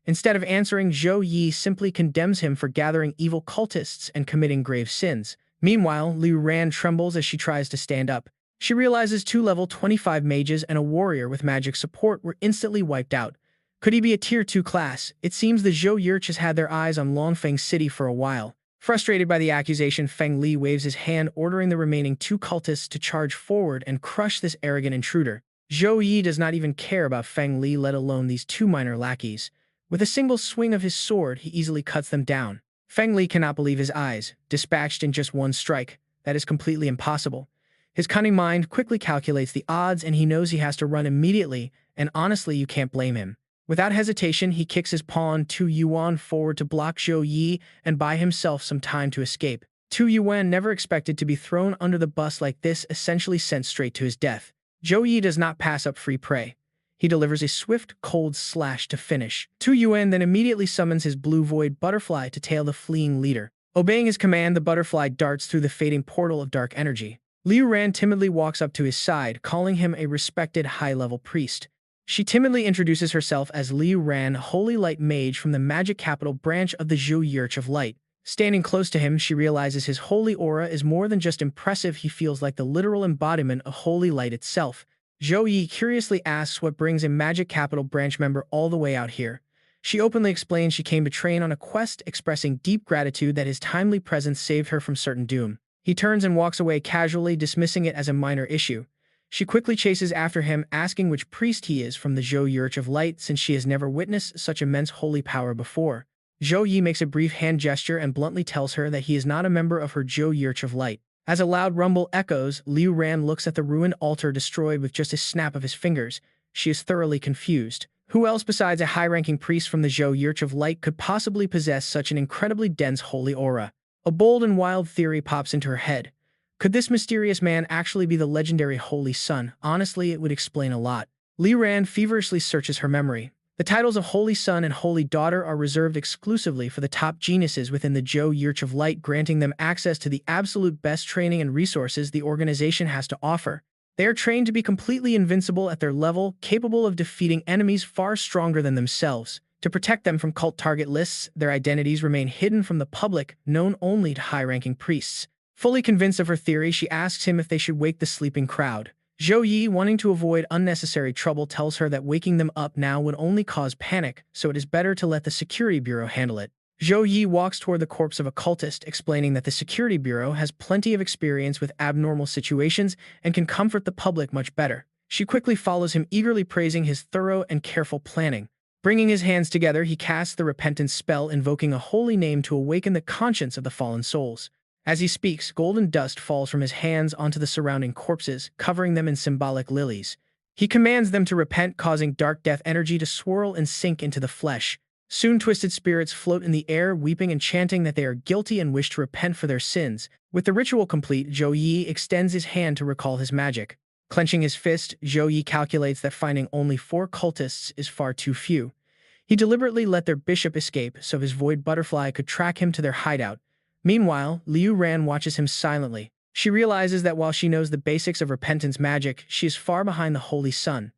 Instead of answering, Zhou Yi simply condemns him for gathering evil cultists and committing grave sins. Meanwhile, Liu Ran trembles as she tries to stand up. She realizes 2 level 25 mages and a warrior with magic support were instantly wiped out. Could he be a tier 2 class? It seems the Zhou Yi has had their eyes on Longfeng City for a while. Frustrated by the accusation, Feng Li waves his hand, ordering the remaining 2 cultists to charge forward and crush this arrogant intruder. Zhou Yi does not even care about Feng Li, let alone these 2 minor lackeys. With a single swing of his sword, he easily cuts them down. Feng Li cannot believe his eyes. Dispatched in just 1 strike. That is completely impossible. His cunning mind quickly calculates the odds, and he knows he has to run immediately, and honestly, you can't blame him. Without hesitation, he kicks his pawn Tu Yuan forward to block Zhou Yi and buy himself some time to escape. Tu Yuan never expected to be thrown under the bus like this, essentially sent straight to his death. Zhou Yi does not pass up free prey. He delivers a swift, cold slash to finish. Tu Yuan then immediately summons his blue void butterfly to tail the fleeing leader. Obeying his command, the butterfly darts through the fading portal of dark energy. Liu Ran timidly walks up to his side, calling him a respected high-level priest. She timidly introduces herself as Liu Ran, Holy Light Mage from the Magic Capital branch of the Zhou Yi of Light. Standing close to him, she realizes his holy aura is more than just impressive. He feels like the literal embodiment of holy light itself. Zhou Yi curiously asks what brings a Magic Capital branch member all the way out here. She openly explains she came to train on a quest, expressing deep gratitude that his timely presence saved her from certain doom. He turns and walks away casually, dismissing it as a minor issue. She quickly chases after him, asking which priest he is from the Zhou Yi of Light, since she has never witnessed such immense holy power before. Zhou Yi makes a brief hand gesture and bluntly tells her that he is not a member of her Zhou Yi of Light. As a loud rumble echoes, Liu Ran looks at the ruined altar destroyed with just a snap of his fingers. She is thoroughly confused. Who else besides a high-ranking priest from the Zhou Yi of Light could possibly possess such an incredibly dense holy aura? A bold and wild theory pops into her head. Could this mysterious man actually be the legendary Holy Sun? Honestly, it would explain a lot. Liu Ran feverishly searches her memory. The titles of Holy Son and Holy Daughter are reserved exclusively for the top geniuses within the Zhou Yi of Light, granting them access to the absolute best training and resources the organization has to offer. They are trained to be completely invincible at their level, capable of defeating enemies far stronger than themselves. To protect them from cult target lists, their identities remain hidden from the public, known only to high-ranking priests. Fully convinced of her theory, she asks him if they should wake the sleeping crowd. Zhou Yi, wanting to avoid unnecessary trouble, tells her that waking them up now would only cause panic, so it is better to let the security bureau handle it. Zhou Yi walks toward the corpse of a cultist, explaining that the security bureau has plenty of experience with abnormal situations and can comfort the public much better. She quickly follows him, eagerly praising his thorough and careful planning. Bringing his hands together, he casts the repentance spell, invoking a holy name to awaken the conscience of the fallen souls. As he speaks, golden dust falls from his hands onto the surrounding corpses, covering them in symbolic lilies. He commands them to repent, causing dark death energy to swirl and sink into the flesh. Soon twisted spirits float in the air, weeping and chanting that they are guilty and wish to repent for their sins. With the ritual complete, Zhou Yi extends his hand to recall his magic. Clenching his fist, Zhou Yi calculates that finding only 4 cultists is far too few. He deliberately let their bishop escape so his void butterfly could track him to their hideout. Meanwhile, Liu Ran watches him silently. She realizes that while she knows the basics of repentance magic, she is far behind the Holy Sun.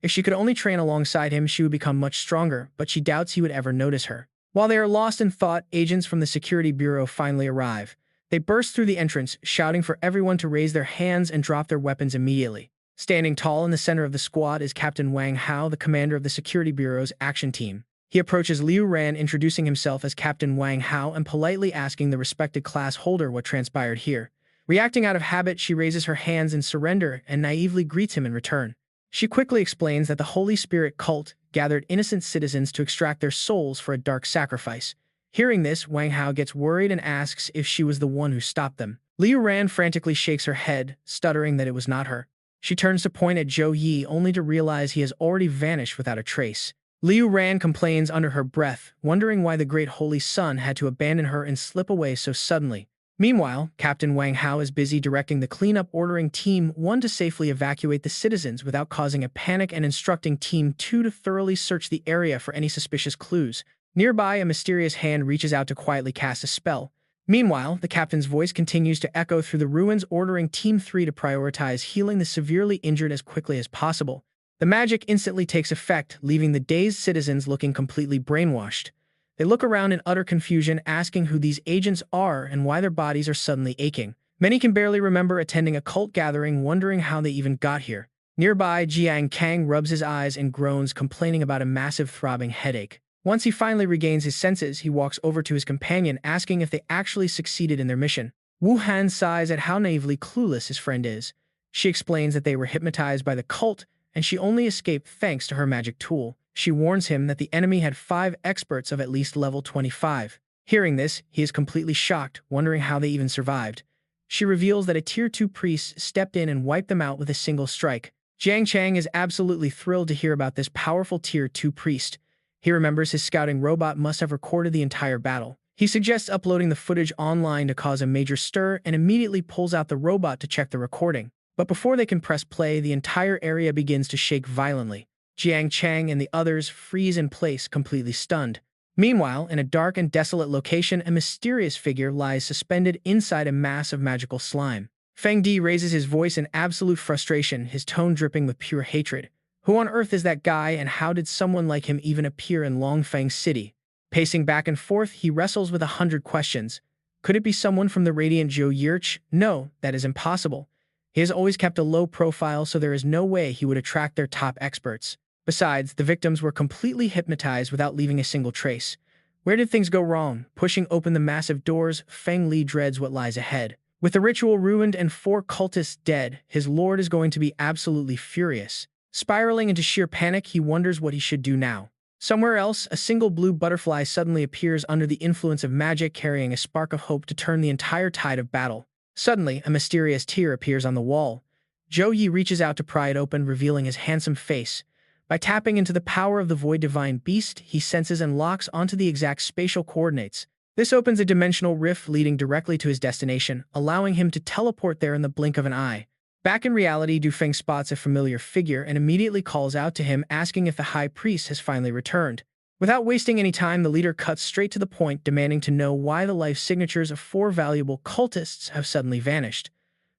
If she could only train alongside him, she would become much stronger, but she doubts he would ever notice her. While they are lost in thought, agents from the security bureau finally arrive. They burst through the entrance, shouting for everyone to raise their hands and drop their weapons immediately. Standing tall in the center of the squad is Captain Wang Hao, the commander of the security bureau's action team. He approaches Liu Ran, introducing himself as Captain Wang Hao and politely asking the respected class holder what transpired here. Reacting out of habit, she raises her hands in surrender and naively greets him in return. She quickly explains that the Holy Spirit cult gathered innocent citizens to extract their souls for a dark sacrifice. Hearing this, Wang Hao gets worried and asks if she was the one who stopped them. Liu Ran frantically shakes her head, stuttering that it was not her. She turns to point at Zhou Yi, only to realize he has already vanished without a trace. Liu Ran complains under her breath, wondering why the great Holy Sun had to abandon her and slip away so suddenly. Meanwhile, Captain Wang Hao is busy directing the cleanup, ordering Team 1 to safely evacuate the citizens without causing a panic and instructing Team 2 to thoroughly search the area for any suspicious clues. Nearby, a mysterious hand reaches out to quietly cast a spell. Meanwhile, the captain's voice continues to echo through the ruins, ordering Team 3 to prioritize healing the severely injured as quickly as possible. The magic instantly takes effect, leaving the dazed citizens looking completely brainwashed. They look around in utter confusion, asking who these agents are and why their bodies are suddenly aching. Many can barely remember attending a cult gathering, wondering how they even got here. Nearby, Jiang Kang rubs his eyes and groans, complaining about a massive throbbing headache. Once he finally regains his senses, he walks over to his companion, asking if they actually succeeded in their mission. Wu Han sighs at how naively clueless his friend is. She explains that they were hypnotized by the cult, and she only escaped thanks to her magic tool. She warns him that the enemy had 5 experts of at least level 25. Hearing this, he is completely shocked, wondering how they even survived. She reveals that a Tier 2 priest stepped in and wiped them out with a single strike. Jiang Chang is absolutely thrilled to hear about this powerful Tier 2 priest. He remembers his scouting robot must have recorded the entire battle. He suggests uploading the footage online to cause a major stir and immediately pulls out the robot to check the recording. But before they can press play, the entire area begins to shake violently. Jiang Chang and the others freeze in place, completely stunned. Meanwhile, in a dark and desolate location, a mysterious figure lies suspended inside a mass of magical slime. Feng Di raises his voice in absolute frustration, his tone dripping with pure hatred. Who on earth is that guy, and how did someone like him even appear in Longfeng City? Pacing back and forth, he wrestles with 100 questions. Could it be someone from the Radiant Zhou Yi? No, that is impossible. He has always kept a low profile, so there is no way he would attract their top experts. Besides, the victims were completely hypnotized without leaving a single trace. Where did things go wrong? Pushing open the massive doors, Feng Li dreads what lies ahead. With the ritual ruined and 4 cultists dead, his lord is going to be absolutely furious. Spiraling into sheer panic, he wonders what he should do now. Somewhere else, a single blue butterfly suddenly appears under the influence of magic, carrying a spark of hope to turn the entire tide of battle. Suddenly, a mysterious tear appears on the wall. Zhou Yi reaches out to pry it open, revealing his handsome face. By tapping into the power of the Void Divine Beast, he senses and locks onto the exact spatial coordinates. This opens a dimensional rift leading directly to his destination, allowing him to teleport there in the blink of an eye. Back in reality, Dufeng spots a familiar figure and immediately calls out to him, asking if the High Priest has finally returned. Without wasting any time, the leader cuts straight to the point, demanding to know why the life signatures of 4 valuable cultists have suddenly vanished.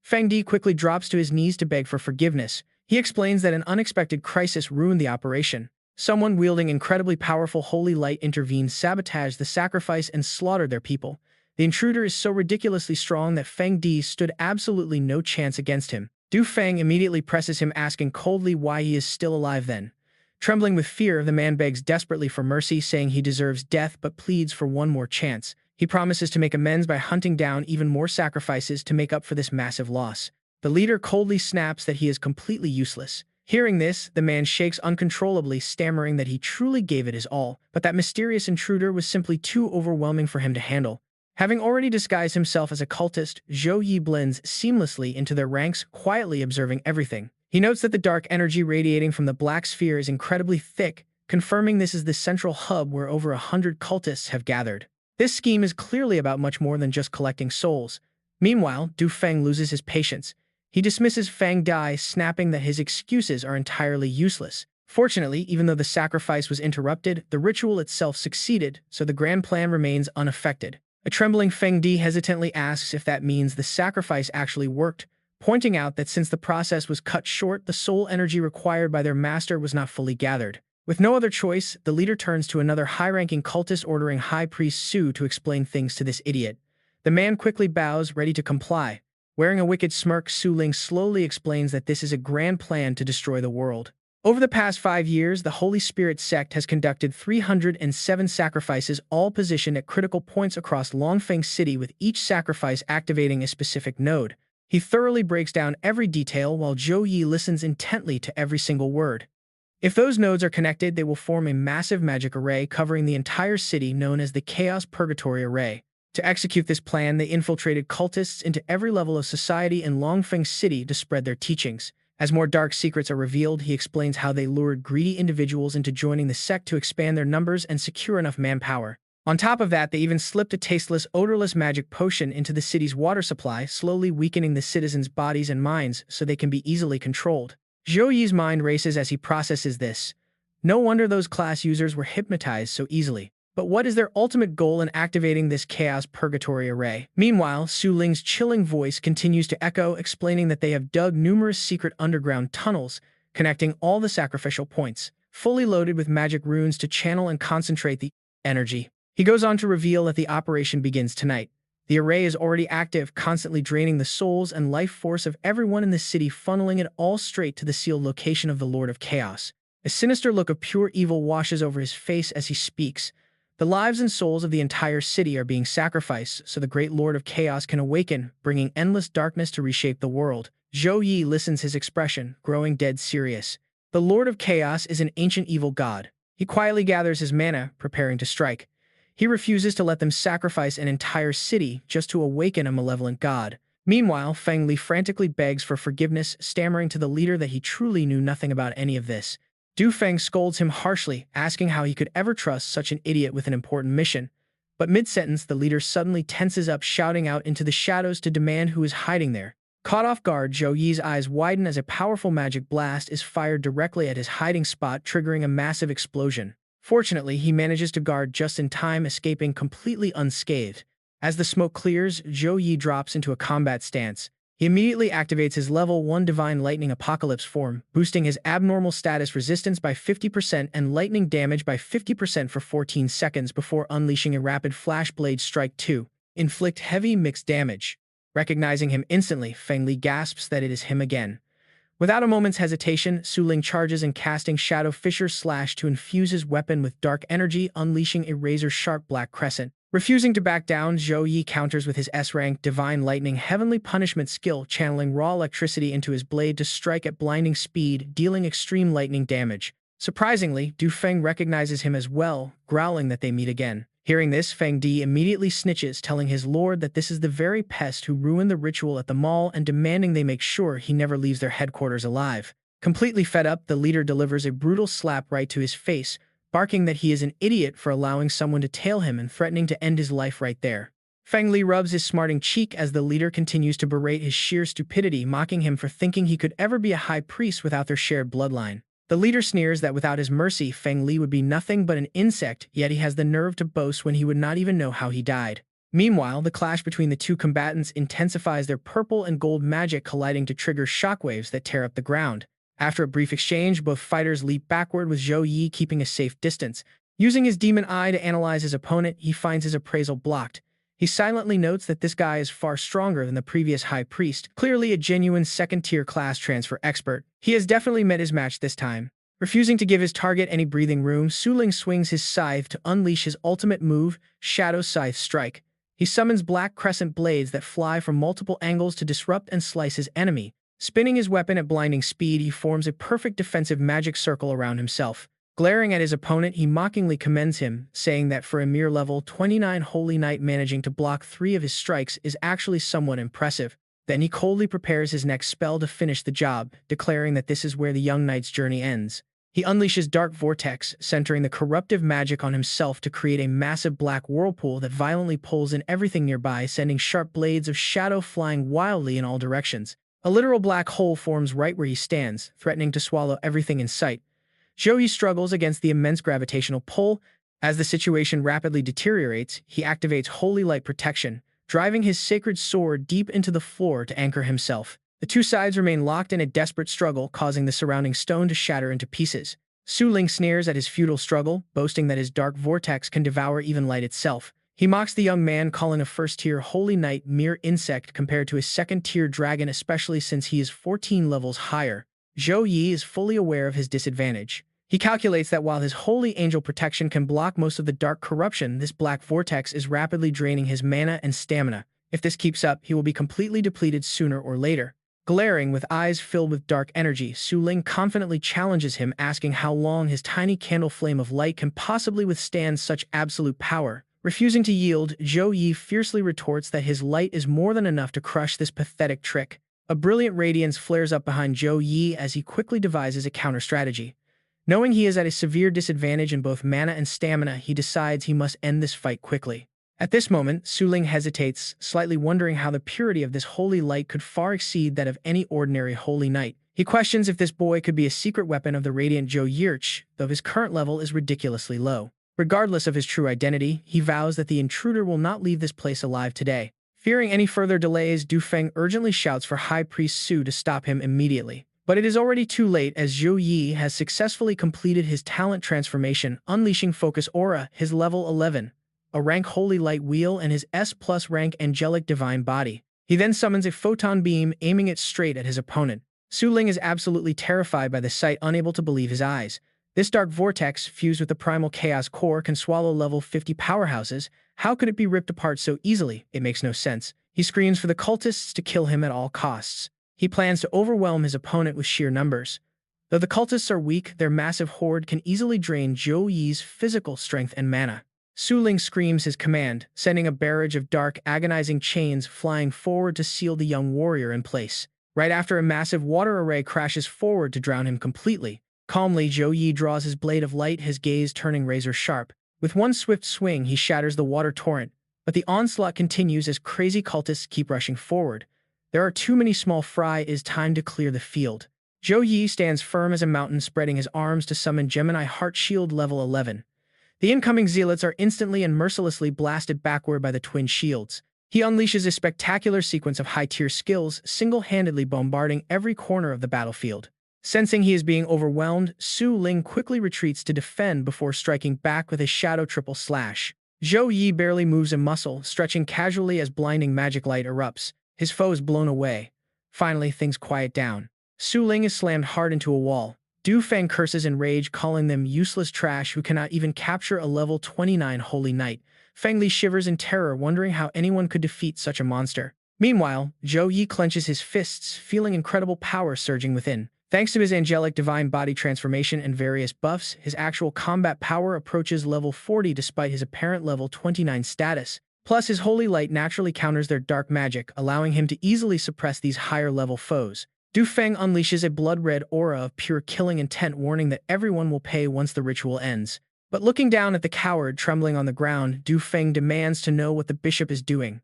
Feng Di quickly drops to his knees to beg for forgiveness. He explains that an unexpected crisis ruined the operation. Someone wielding incredibly powerful holy light intervened, sabotaged the sacrifice, and slaughtered their people. The intruder is so ridiculously strong that Feng Di stood absolutely no chance against him. Du Feng immediately presses him, asking coldly why he is still alive then. Trembling with fear, the man begs desperately for mercy, saying he deserves death but pleads for one more chance. He promises to make amends by hunting down even more sacrifices to make up for this massive loss. The leader coldly snaps that he is completely useless. Hearing this, the man shakes uncontrollably, stammering that he truly gave it his all, but that mysterious intruder was simply too overwhelming for him to handle. Having already disguised himself as a cultist, Zhou Yi blends seamlessly into their ranks, quietly observing everything. He notes that the dark energy radiating from the black sphere is incredibly thick, confirming this is the central hub where over 100 cultists have gathered. This scheme is clearly about much more than just collecting souls. Meanwhile, Du Feng loses his patience. He dismisses Feng Di, snapping that his excuses are entirely useless. Fortunately, even though the sacrifice was interrupted, the ritual itself succeeded, so the grand plan remains unaffected. A trembling Feng Di hesitantly asks if that means the sacrifice actually worked, pointing out that since the process was cut short, the soul energy required by their master was not fully gathered. With no other choice, the leader turns to another high-ranking cultist, ordering High Priest Su to explain things to this idiot. The man quickly bows, ready to comply. Wearing a wicked smirk, Su Ling slowly explains that this is a grand plan to destroy the world. Over the past 5 years, the Holy Spirit sect has conducted 307 sacrifices, all positioned at critical points across Longfeng City, with each sacrifice activating a specific node. He thoroughly breaks down every detail while Zhou Yi listens intently to every single word. If those nodes are connected, they will form a massive magic array covering the entire city, known as the Chaos Purgatory Array. To execute this plan, they infiltrated cultists into every level of society in Longfeng City to spread their teachings. As more dark secrets are revealed, he explains how they lured greedy individuals into joining the sect to expand their numbers and secure enough manpower. On top of that, they even slipped a tasteless, odorless magic potion into the city's water supply, slowly weakening the citizens' bodies and minds so they can be easily controlled. Zhou Yi's mind races as he processes this. No wonder those class users were hypnotized so easily. But what is their ultimate goal in activating this Chaos Purgatory array? Meanwhile, Su Ling's chilling voice continues to echo, explaining that they have dug numerous secret underground tunnels, connecting all the sacrificial points, fully loaded with magic runes to channel and concentrate the energy. He goes on to reveal that the operation begins tonight. The array is already active, constantly draining the souls and life force of everyone in the city, funneling it all straight to the sealed location of the Lord of Chaos. A sinister look of pure evil washes over his face as he speaks. The lives and souls of the entire city are being sacrificed so the great Lord of Chaos can awaken, bringing endless darkness to reshape the world. Zhou Yi listens, his expression growing dead serious. The Lord of Chaos is an ancient evil god. He quietly gathers his mana, preparing to strike. He refuses to let them sacrifice an entire city just to awaken a malevolent god. Meanwhile, Feng Li frantically begs for forgiveness, stammering to the leader that he truly knew nothing about any of this. Du Feng scolds him harshly, asking how he could ever trust such an idiot with an important mission. But mid-sentence, the leader suddenly tenses up, shouting out into the shadows to demand who is hiding there. Caught off guard, Zhou Yi's eyes widen as a powerful magic blast is fired directly at his hiding spot, triggering a massive explosion. Fortunately, he manages to guard just in time, escaping completely unscathed. As the smoke clears, Zhou Yi drops into a combat stance. He immediately activates his level 1 Divine Lightning Apocalypse form, boosting his abnormal status resistance by 50% and lightning damage by 50% for 14 seconds before unleashing a rapid Flash Blade Strike 2. Inflict heavy mixed damage. Recognizing him instantly, Feng Li gasps that it is him again. Without a moment's hesitation, Su Ling charges and casting Shadow Fissure Slash to infuse his weapon with dark energy, unleashing a razor-sharp black crescent. Refusing to back down, Zhou Yi counters with his S-rank Divine Lightning Heavenly Punishment skill, channeling raw electricity into his blade to strike at blinding speed, dealing extreme lightning damage. Surprisingly, Du Feng recognizes him as well, growling that they meet again. Hearing this, Feng Di immediately snitches, telling his lord that this is the very pest who ruined the ritual at the mall and demanding they make sure he never leaves their headquarters alive. Completely fed up, the leader delivers a brutal slap right to his face, barking that he is an idiot for allowing someone to tail him and threatening to end his life right there. Feng Li rubs his smarting cheek as the leader continues to berate his sheer stupidity, mocking him for thinking he could ever be a high priest without their shared bloodline. The leader sneers that without his mercy, Feng Li would be nothing but an insect, yet he has the nerve to boast when he would not even know how he died. Meanwhile, the clash between the two combatants intensifies, their purple and gold magic colliding to trigger shockwaves that tear up the ground. After a brief exchange, both fighters leap backward, with Zhou Yi keeping a safe distance. Using his demon eye to analyze his opponent, he finds his appraisal blocked. He silently notes that this guy is far stronger than the previous high priest, clearly a genuine second-tier class transfer expert. He has definitely met his match this time. Refusing to give his target any breathing room, Su Ling swings his scythe to unleash his ultimate move, Shadow Scythe Strike. He summons black crescent blades that fly from multiple angles to disrupt and slice his enemy. Spinning his weapon at blinding speed, he forms a perfect defensive magic circle around himself. Glaring at his opponent, he mockingly commends him, saying that for a mere level 29 Holy Knight, managing to block 3 of his strikes is actually somewhat impressive. Then he coldly prepares his next spell to finish the job, declaring that this is where the young knight's journey ends. He unleashes Dark Vortex, centering the corruptive magic on himself to create a massive black whirlpool that violently pulls in everything nearby, sending sharp blades of shadow flying wildly in all directions. A literal black hole forms right where he stands, threatening to swallow everything in sight. Zhou Yi struggles against the immense gravitational pull. As the situation rapidly deteriorates, he activates Holy Light Protection, driving his sacred sword deep into the floor to anchor himself. The two sides remain locked in a desperate struggle, causing the surrounding stone to shatter into pieces. Su Ling sneers at his futile struggle, boasting that his dark vortex can devour even light itself. He mocks the young man, calling a first-tier Holy Knight mere insect compared to a second-tier dragon, especially since he is 14 levels higher. Zhou Yi is fully aware of his disadvantage. He calculates that while his Holy Angel Protection can block most of the dark corruption, this black vortex is rapidly draining his mana and stamina. If this keeps up, he will be completely depleted sooner or later. Glaring with eyes filled with dark energy, Su Ling confidently challenges him, asking how long his tiny candle flame of light can possibly withstand such absolute power. Refusing to yield, Zhou Yi fiercely retorts that his light is more than enough to crush this pathetic trick. A brilliant radiance flares up behind Zhou Yi as he quickly devises a counter-strategy. Knowing he is at a severe disadvantage in both mana and stamina, he decides he must end this fight quickly. At this moment, Su Ling hesitates, slightly wondering how the purity of this holy light could far exceed that of any ordinary holy knight. He questions if this boy could be a secret weapon of the radiant Zhou Yirch, though his current level is ridiculously low. Regardless of his true identity, he vows that the intruder will not leave this place alive today. Fearing any further delays, Du Feng urgently shouts for High Priest Su to stop him immediately. But it is already too late as Zhou Yi has successfully completed his talent transformation, unleashing Focus Aura, his level 11, a rank Holy Light Wheel, and his S+ rank Angelic Divine Body. He then summons a photon beam, aiming it straight at his opponent. Su Ling is absolutely terrified by the sight, unable to believe his eyes. This dark vortex, fused with the primal chaos core, can swallow level 50 powerhouses. How could it be ripped apart so easily? It makes no sense. He screams for the cultists to kill him at all costs. He plans to overwhelm his opponent with sheer numbers. Though the cultists are weak, their massive horde can easily drain Zhou Yi's physical strength and mana. Su Ling screams his command, sending a barrage of dark, agonizing chains flying forward to seal the young warrior in place. Right after a massive water array crashes forward to drown him completely, calmly Zhou Yi draws his blade of light, his gaze turning razor-sharp. With one swift swing, he shatters the water torrent, but the onslaught continues as crazy cultists keep rushing forward. There are too many small fry. It is time to clear the field. Zhou Yi stands firm as a mountain, spreading his arms to summon Gemini Heart Shield level 11. The incoming zealots are instantly and mercilessly blasted backward by the twin shields. He unleashes a spectacular sequence of high-tier skills, single-handedly bombarding every corner of the battlefield. Sensing he is being overwhelmed, Su Ling quickly retreats to defend before striking back with a shadow triple slash. Zhou Yi barely moves a muscle, stretching casually as blinding magic light erupts. His foe is blown away. Finally, things quiet down. Su Ling is slammed hard into a wall. Du Feng curses in rage, calling them useless trash who cannot even capture a level 29 Holy Knight. Feng Li shivers in terror, wondering how anyone could defeat such a monster. Meanwhile, Zhou Yi clenches his fists, feeling incredible power surging within. Thanks to his angelic divine body transformation and various buffs, his actual combat power approaches level 40 despite his apparent level 29 status. Plus, his holy light naturally counters their dark magic, allowing him to easily suppress these higher-level foes. Du Feng unleashes a blood-red aura of pure killing intent, warning that everyone will pay once the ritual ends. But looking down at the coward trembling on the ground, Du Feng demands to know what the bishop is doing.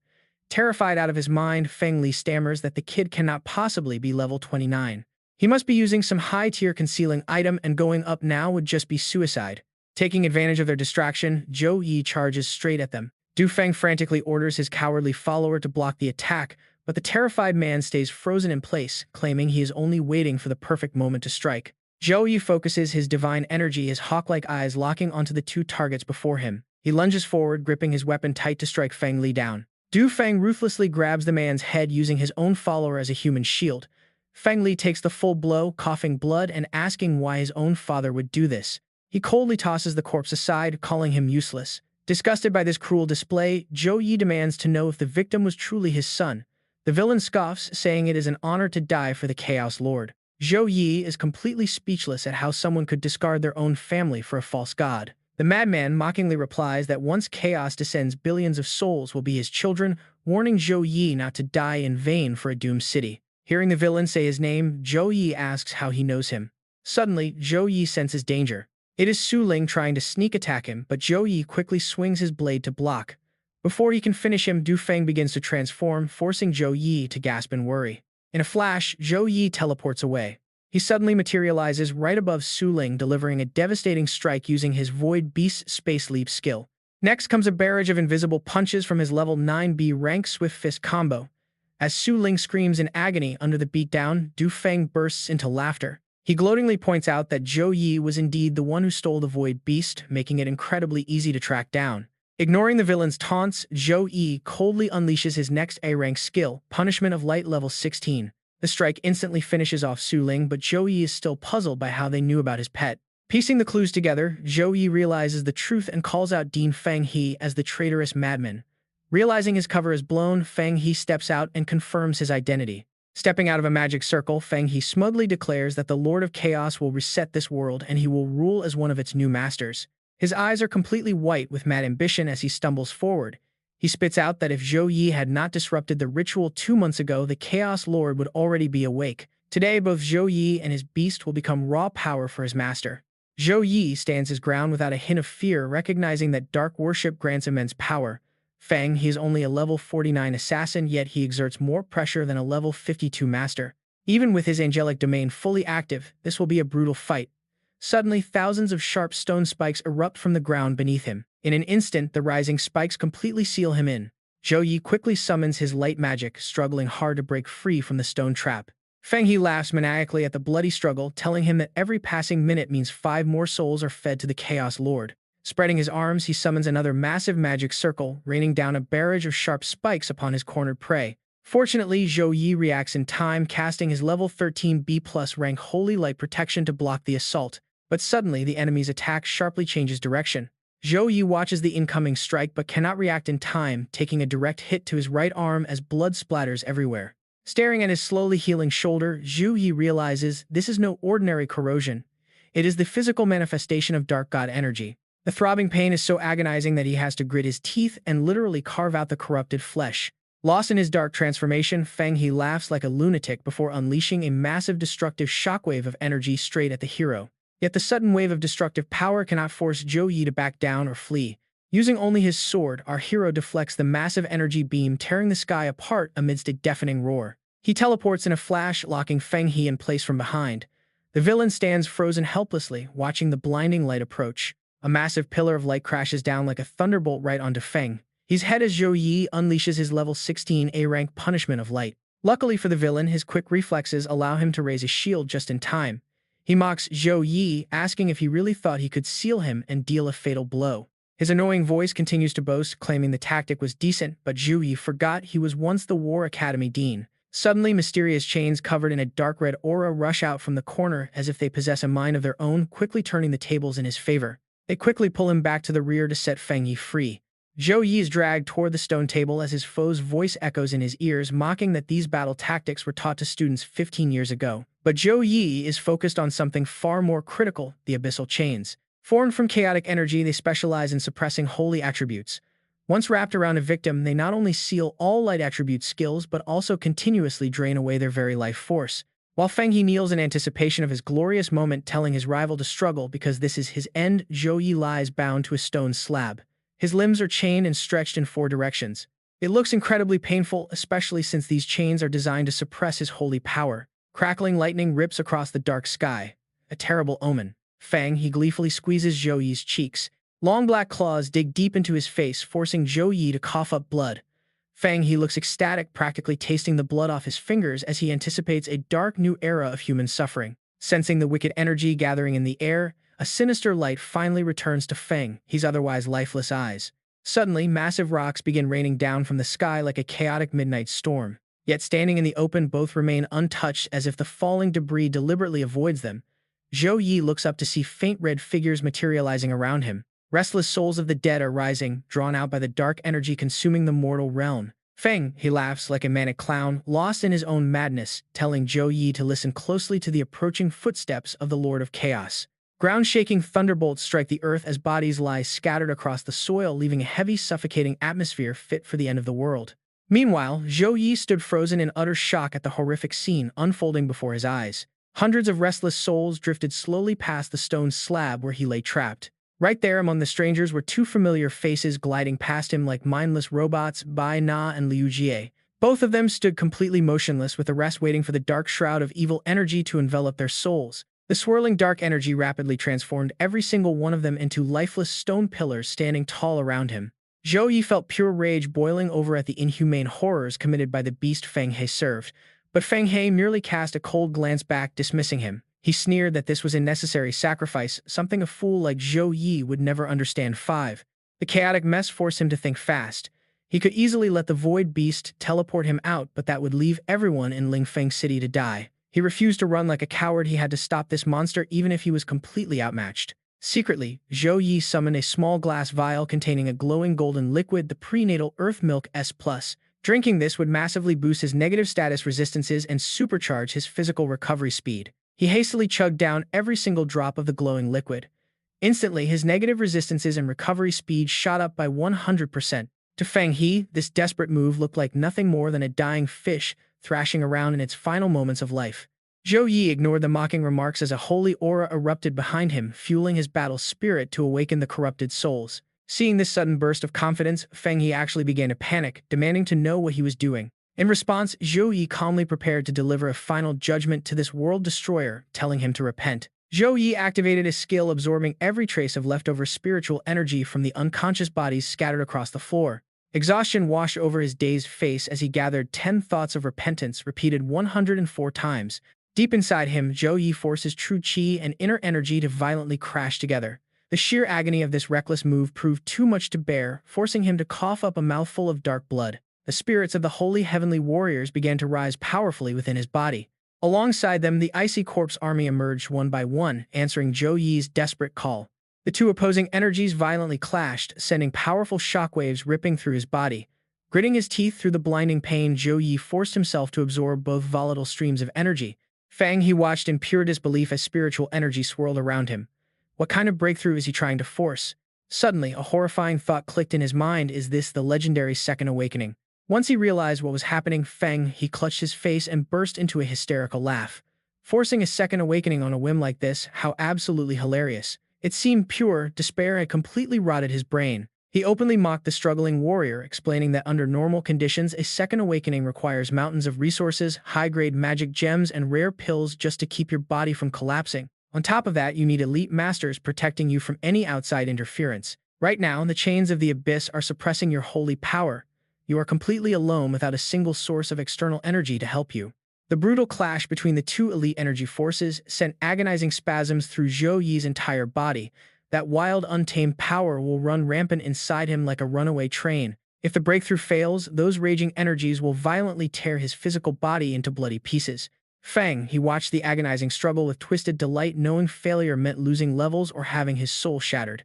Terrified out of his mind, Feng Li stammers that the kid cannot possibly be level 29. He must be using some high-tier concealing item, and going up now would just be suicide. Taking advantage of their distraction, Zhou Yi charges straight at them. Du Feng frantically orders his cowardly follower to block the attack, but the terrified man stays frozen in place, claiming he is only waiting for the perfect moment to strike. Zhou Yi focuses his divine energy, his hawk-like eyes locking onto the two targets before him. He lunges forward, gripping his weapon tight to strike Feng Li down. Du Feng ruthlessly grabs the man's head, using his own follower as a human shield. Feng Li takes the full blow, coughing blood and asking why his own father would do this. He coldly tosses the corpse aside, calling him useless. Disgusted by this cruel display, Zhou Yi demands to know if the victim was truly his son. The villain scoffs, saying it is an honor to die for the Chaos Lord. Zhou Yi is completely speechless at how someone could discard their own family for a false god. The madman mockingly replies that once chaos descends, billions of souls will be his children, warning Zhou Yi not to die in vain for a doomed city. Hearing the villain say his name, Zhou Yi asks how he knows him. Suddenly, Zhou Yi senses danger. It is Su Ling trying to sneak attack him, but Zhou Yi quickly swings his blade to block. Before he can finish him, Du Feng begins to transform, forcing Zhou Yi to gasp in worry. In a flash, Zhou Yi teleports away. He suddenly materializes right above Su Ling, delivering a devastating strike using his Void Beast Space Leap skill. Next comes a barrage of invisible punches from his level 9B rank Swift Fist combo. As Su Ling screams in agony under the beatdown, Du Feng bursts into laughter. He gloatingly points out that Zhou Yi was indeed the one who stole the Void Beast, making it incredibly easy to track down. Ignoring the villain's taunts, Zhou Yi coldly unleashes his next A-rank skill, Punishment of Light level 16. The strike instantly finishes off Su Ling, but Zhou Yi is still puzzled by how they knew about his pet. Piecing the clues together, Zhou Yi realizes the truth and calls out Dean Feng He as the traitorous madman. Realizing his cover is blown, Feng He steps out and confirms his identity. Stepping out of a magic circle, Feng He smugly declares that the Lord of Chaos will reset this world and he will rule as one of its new masters. His eyes are completely white with mad ambition as he stumbles forward. He spits out that if Zhou Yi had not disrupted the ritual 2 months ago, the Chaos Lord would already be awake. Today, both Zhou Yi and his beast will become raw power for his master. Zhou Yi stands his ground without a hint of fear, recognizing that dark worship grants immense power. Feng, he is only a level 49 assassin, yet he exerts more pressure than a level 52 master. Even with his angelic domain fully active, this will be a brutal fight. Suddenly, thousands of sharp stone spikes erupt from the ground beneath him. In an instant, the rising spikes completely seal him in. Zhou Yi quickly summons his light magic, struggling hard to break free from the stone trap. Feng He laughs maniacally at the bloody struggle, telling him that every passing minute means 5 more souls are fed to the Chaos Lord. Spreading his arms, he summons another massive magic circle, raining down a barrage of sharp spikes upon his cornered prey. Fortunately, Zhou Yi reacts in time, casting his level 13 B+ rank Holy Light Protection to block the assault. But suddenly, the enemy's attack sharply changes direction. Zhou Yi watches the incoming strike but cannot react in time, taking a direct hit to his right arm as blood splatters everywhere. Staring at his slowly healing shoulder, Zhou Yi realizes this is no ordinary corrosion. It is the physical manifestation of dark god energy. The throbbing pain is so agonizing that he has to grit his teeth and literally carve out the corrupted flesh. Lost in his dark transformation, Feng He laughs like a lunatic before unleashing a massive destructive shockwave of energy straight at the hero. Yet the sudden wave of destructive power cannot force Zhou Yi to back down or flee. Using only his sword, our hero deflects the massive energy beam, tearing the sky apart amidst a deafening roar. He teleports in a flash, locking Feng He in place from behind. The villain stands frozen helplessly, watching the blinding light approach. A massive pillar of light crashes down like a thunderbolt right onto Feng. His head as Zhou Yi unleashes his level 16 A-rank punishment of light. Luckily for the villain, his quick reflexes allow him to raise his shield just in time. He mocks Zhou Yi, asking if he really thought he could seal him and deal a fatal blow. His annoying voice continues to boast, claiming the tactic was decent, but Zhou Yi forgot he was once the War Academy dean. Suddenly, mysterious chains covered in a dark red aura rush out from the corner as if they possess a mind of their own, quickly turning the tables in his favor. They quickly pull him back to the rear to set Feng Yi free. Zhou Yi is dragged toward the stone table as his foe's voice echoes in his ears, mocking that these battle tactics were taught to students 15 years ago. But Zhou Yi is focused on something far more critical: the abyssal chains. Formed from chaotic energy, they specialize in suppressing holy attributes. Once wrapped around a victim, they not only seal all light attribute skills, but also continuously drain away their very life force. While Feng He kneels in anticipation of his glorious moment, telling his rival to struggle because this is his end, Zhou Yi lies bound to a stone slab. His limbs are chained and stretched in 4 directions. It looks incredibly painful, especially since these chains are designed to suppress his holy power. Crackling lightning rips across the dark sky. A terrible omen. Feng He gleefully squeezes Zhou Yi's cheeks. Long black claws dig deep into his face, forcing Zhou Yi to cough up blood. Feng He looks ecstatic, practically tasting the blood off his fingers as he anticipates a dark new era of human suffering. Sensing the wicked energy gathering in the air, a sinister light finally returns to Feng He's otherwise lifeless eyes. Suddenly, massive rocks begin raining down from the sky like a chaotic midnight storm. Yet standing in the open, both remain untouched, as if the falling debris deliberately avoids them. Zhou Yi looks up to see faint red figures materializing around him. Restless souls of the dead are rising, drawn out by the dark energy consuming the mortal realm. Feng He laughs like a manic clown, lost in his own madness, telling Zhou Yi to listen closely to the approaching footsteps of the Lord of Chaos. Ground-shaking thunderbolts strike the earth as bodies lie scattered across the soil, leaving a heavy, suffocating atmosphere fit for the end of the world. Meanwhile, Zhou Yi stood frozen in utter shock at the horrific scene unfolding before his eyes. Hundreds of restless souls drifted slowly past the stone slab where he lay trapped. Right there among the strangers were 2 familiar faces gliding past him like mindless robots, Bai Na and Liu Jie. Both of them stood completely motionless, with the rest waiting for the dark shroud of evil energy to envelop their souls. The swirling dark energy rapidly transformed every single one of them into lifeless stone pillars standing tall around him. Zhou Yi felt pure rage boiling over at the inhumane horrors committed by the beast Feng He served, but Feng He merely cast a cold glance back, dismissing him. He sneered that this was a necessary sacrifice, something a fool like Zhou Yi would never understand. 5. The chaotic mess forced him to think fast. He could easily let the void beast teleport him out, but that would leave everyone in Lingfeng City to die. He refused to run like a coward. He had to stop this monster even if he was completely outmatched. Secretly, Zhou Yi summoned a small glass vial containing a glowing golden liquid, the prenatal Earth Milk S+. Drinking this would massively boost his negative status resistances and supercharge his physical recovery speed. He hastily chugged down every single drop of the glowing liquid. Instantly, his negative resistances and recovery speed shot up by 100%. To Feng He, this desperate move looked like nothing more than a dying fish thrashing around in its final moments of life. Zhou Yi ignored the mocking remarks as a holy aura erupted behind him, fueling his battle spirit to awaken the corrupted souls. Seeing this sudden burst of confidence, Feng He actually began to panic, demanding to know what he was doing. In response, Zhou Yi calmly prepared to deliver a final judgment to this world destroyer, telling him to repent. Zhou Yi activated his skill, absorbing every trace of leftover spiritual energy from the unconscious bodies scattered across the floor. Exhaustion washed over his dazed face as he gathered 10 thoughts of repentance repeated 104 times. Deep inside him, Zhou Yi forced his true qi and inner energy to violently crash together. The sheer agony of this reckless move proved too much to bear, forcing him to cough up a mouthful of dark blood. The spirits of the holy heavenly warriors began to rise powerfully within his body. Alongside them, the icy corpse army emerged one by one, answering Zhou Yi's desperate call. The two opposing energies violently clashed, sending powerful shockwaves ripping through his body. Gritting his teeth through the blinding pain, Zhou Yi forced himself to absorb both volatile streams of energy. Fang he watched in pure disbelief as spiritual energy swirled around him. What kind of breakthrough is he trying to force? Suddenly, a horrifying thought clicked in his mind. Is this the legendary Second Awakening? Once he realized what was happening, he clutched his face and burst into a hysterical laugh. Forcing a second awakening on a whim like this, how absolutely hilarious. It seemed pure, despair had completely rotted his brain. He openly mocked the struggling warrior, explaining that under normal conditions, a second awakening requires mountains of resources, high-grade magic gems, and rare pills just to keep your body from collapsing. On top of that, you need elite masters protecting you from any outside interference. Right now, the chains of the abyss are suppressing your holy power. You are completely alone without a single source of external energy to help you. The brutal clash between the two elite energy forces sent agonizing spasms through Zhou Yi's entire body. That wild, untamed power will run rampant inside him like a runaway train. If the breakthrough fails, those raging energies will violently tear his physical body into bloody pieces. He watched the agonizing struggle with twisted delight, knowing failure meant losing levels or having his soul shattered.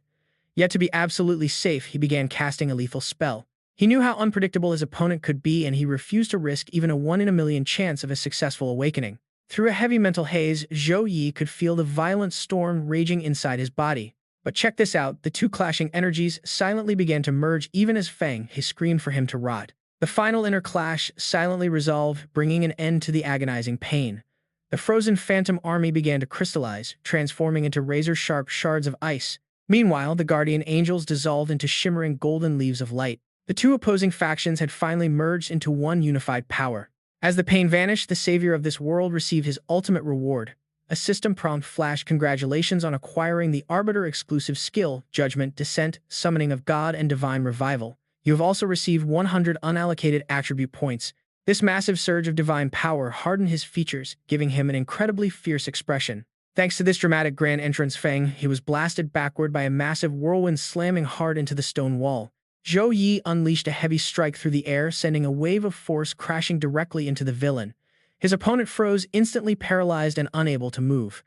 Yet to be absolutely safe, he began casting a lethal spell. He knew how unpredictable his opponent could be, and he refused to risk even a 1 in a million chance of a successful awakening. Through a heavy mental haze, Zhou Yi could feel the violent storm raging inside his body. But check this out, the two clashing energies silently began to merge even as he screamed for him to rot. The final inner clash silently resolved, bringing an end to the agonizing pain. The frozen phantom army began to crystallize, transforming into razor-sharp shards of ice. Meanwhile, the guardian angels dissolved into shimmering golden leaves of light. The two opposing factions had finally merged into one unified power. As the pain vanished, the savior of this world received his ultimate reward. A system prompt flashed: congratulations on acquiring the Arbiter exclusive skill, Judgment, Descent, Summoning of God, and Divine Revival. You have also received 100 unallocated attribute points. This massive surge of divine power hardened his features, giving him an incredibly fierce expression. Thanks to this dramatic grand entrance, he was blasted backward by a massive whirlwind, slamming hard into the stone wall. Zhou Yi unleashed a heavy strike through the air, sending a wave of force crashing directly into the villain. His opponent froze, instantly paralyzed and unable to move.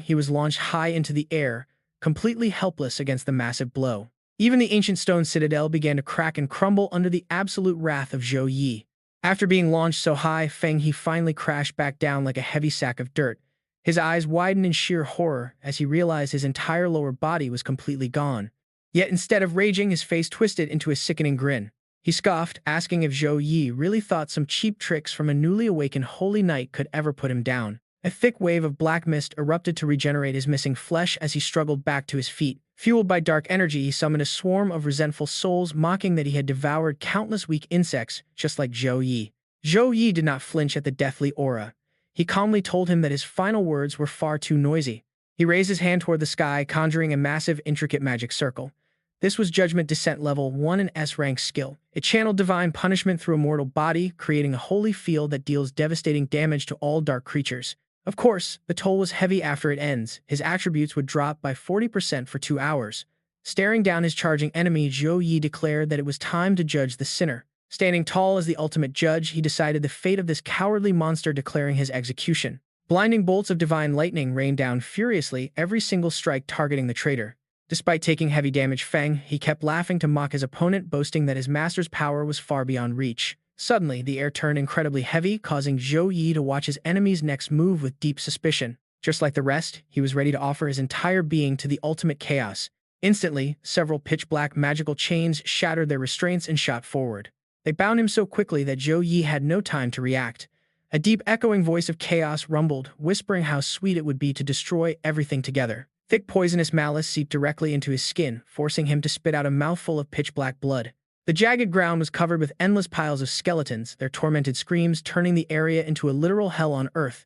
He was launched high into the air, completely helpless against the massive blow. Even the ancient stone citadel began to crack and crumble under the absolute wrath of Zhou Yi. After being launched so high, he finally crashed back down like a heavy sack of dirt. His eyes widened in sheer horror as he realized his entire lower body was completely gone. Yet instead of raging, his face twisted into a sickening grin. He scoffed, asking if Zhou Yi really thought some cheap tricks from a newly awakened holy knight could ever put him down. A thick wave of black mist erupted to regenerate his missing flesh as he struggled back to his feet. Fueled by dark energy, he summoned a swarm of resentful souls, mocking that he had devoured countless weak insects, just like Zhou Yi. Zhou Yi did not flinch at the deathly aura. He calmly told him that his final words were far too noisy. He raised his hand toward the sky, conjuring a massive, intricate magic circle. This was Judgment Descent Level 1 and S-rank skill. It channeled divine punishment through a mortal body, creating a holy field that deals devastating damage to all dark creatures. Of course, the toll was heavy after it ends. His attributes would drop by 40% for 2 hours. Staring down his charging enemy, Zhou Yi declared that it was time to judge the sinner. Standing tall as the ultimate judge, he decided the fate of this cowardly monster, declaring his execution. Blinding bolts of divine lightning rained down furiously, every single strike targeting the traitor. Despite taking heavy damage, he kept laughing to mock his opponent, boasting that his master's power was far beyond reach. Suddenly, the air turned incredibly heavy, causing Zhou Yi to watch his enemy's next move with deep suspicion. Just like the rest, he was ready to offer his entire being to the ultimate chaos. Instantly, several pitch-black magical chains shattered their restraints and shot forward. They bound him so quickly that Zhou Yi had no time to react. A deep, echoing voice of chaos rumbled, whispering how sweet it would be to destroy everything together. Thick, poisonous malice seeped directly into his skin, forcing him to spit out a mouthful of pitch-black blood. The jagged ground was covered with endless piles of skeletons, their tormented screams turning the area into a literal hell on earth.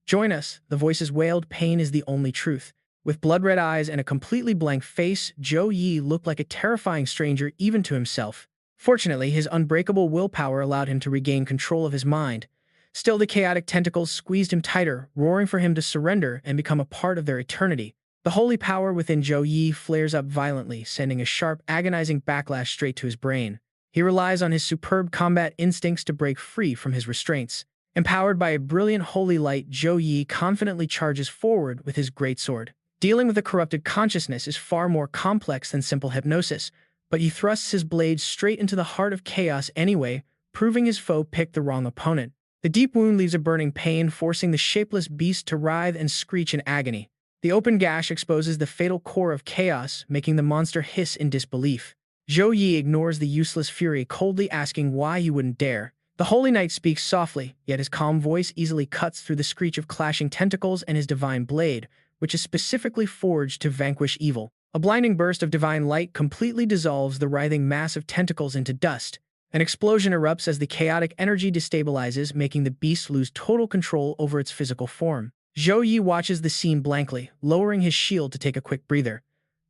Join us, the voices wailed, pain is the only truth. With blood-red eyes and a completely blank face, Zhou Yi looked like a terrifying stranger even to himself. Fortunately, his unbreakable willpower allowed him to regain control of his mind. Still, the chaotic tentacles squeezed him tighter, roaring for him to surrender and become a part of their eternity. The holy power within Zhou Yi flares up violently, sending a sharp, agonizing backlash straight to his brain. He relies on his superb combat instincts to break free from his restraints. Empowered by a brilliant holy light, Zhou Yi confidently charges forward with his greatsword. Dealing with a corrupted consciousness is far more complex than simple hypnosis, but he thrusts his blade straight into the heart of chaos anyway, proving his foe picked the wrong opponent. The deep wound leaves a burning pain, forcing the shapeless beast to writhe and screech in agony. The open gash exposes the fatal core of chaos, making the monster hiss in disbelief. Zhou Yi ignores the useless fury, coldly asking why he wouldn't dare. The Holy Knight speaks softly, yet his calm voice easily cuts through the screech of clashing tentacles and his divine blade, which is specifically forged to vanquish evil. A blinding burst of divine light completely dissolves the writhing mass of tentacles into dust. An explosion erupts as the chaotic energy destabilizes, making the beast lose total control over its physical form. Zhou Yi watches the scene blankly, lowering his shield to take a quick breather.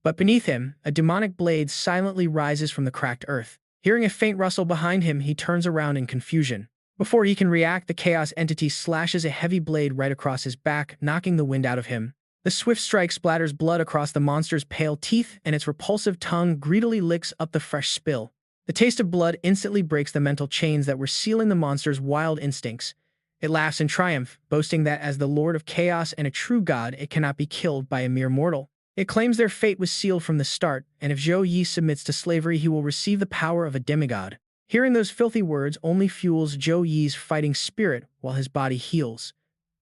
But beneath him, a demonic blade silently rises from the cracked earth. Hearing a faint rustle behind him, he turns around in confusion. Before he can react, the chaos entity slashes a heavy blade right across his back, knocking the wind out of him. The swift strike splatters blood across the monster's pale teeth, and its repulsive tongue greedily licks up the fresh spill. The taste of blood instantly breaks the mental chains that were sealing the monster's wild instincts. It laughs in triumph, boasting that as the Lord of Chaos and a true god, it cannot be killed by a mere mortal. It claims their fate was sealed from the start, and if Zhou Yi submits to slavery, he will receive the power of a demigod. Hearing those filthy words only fuels Zhou Yi's fighting spirit while his body heals.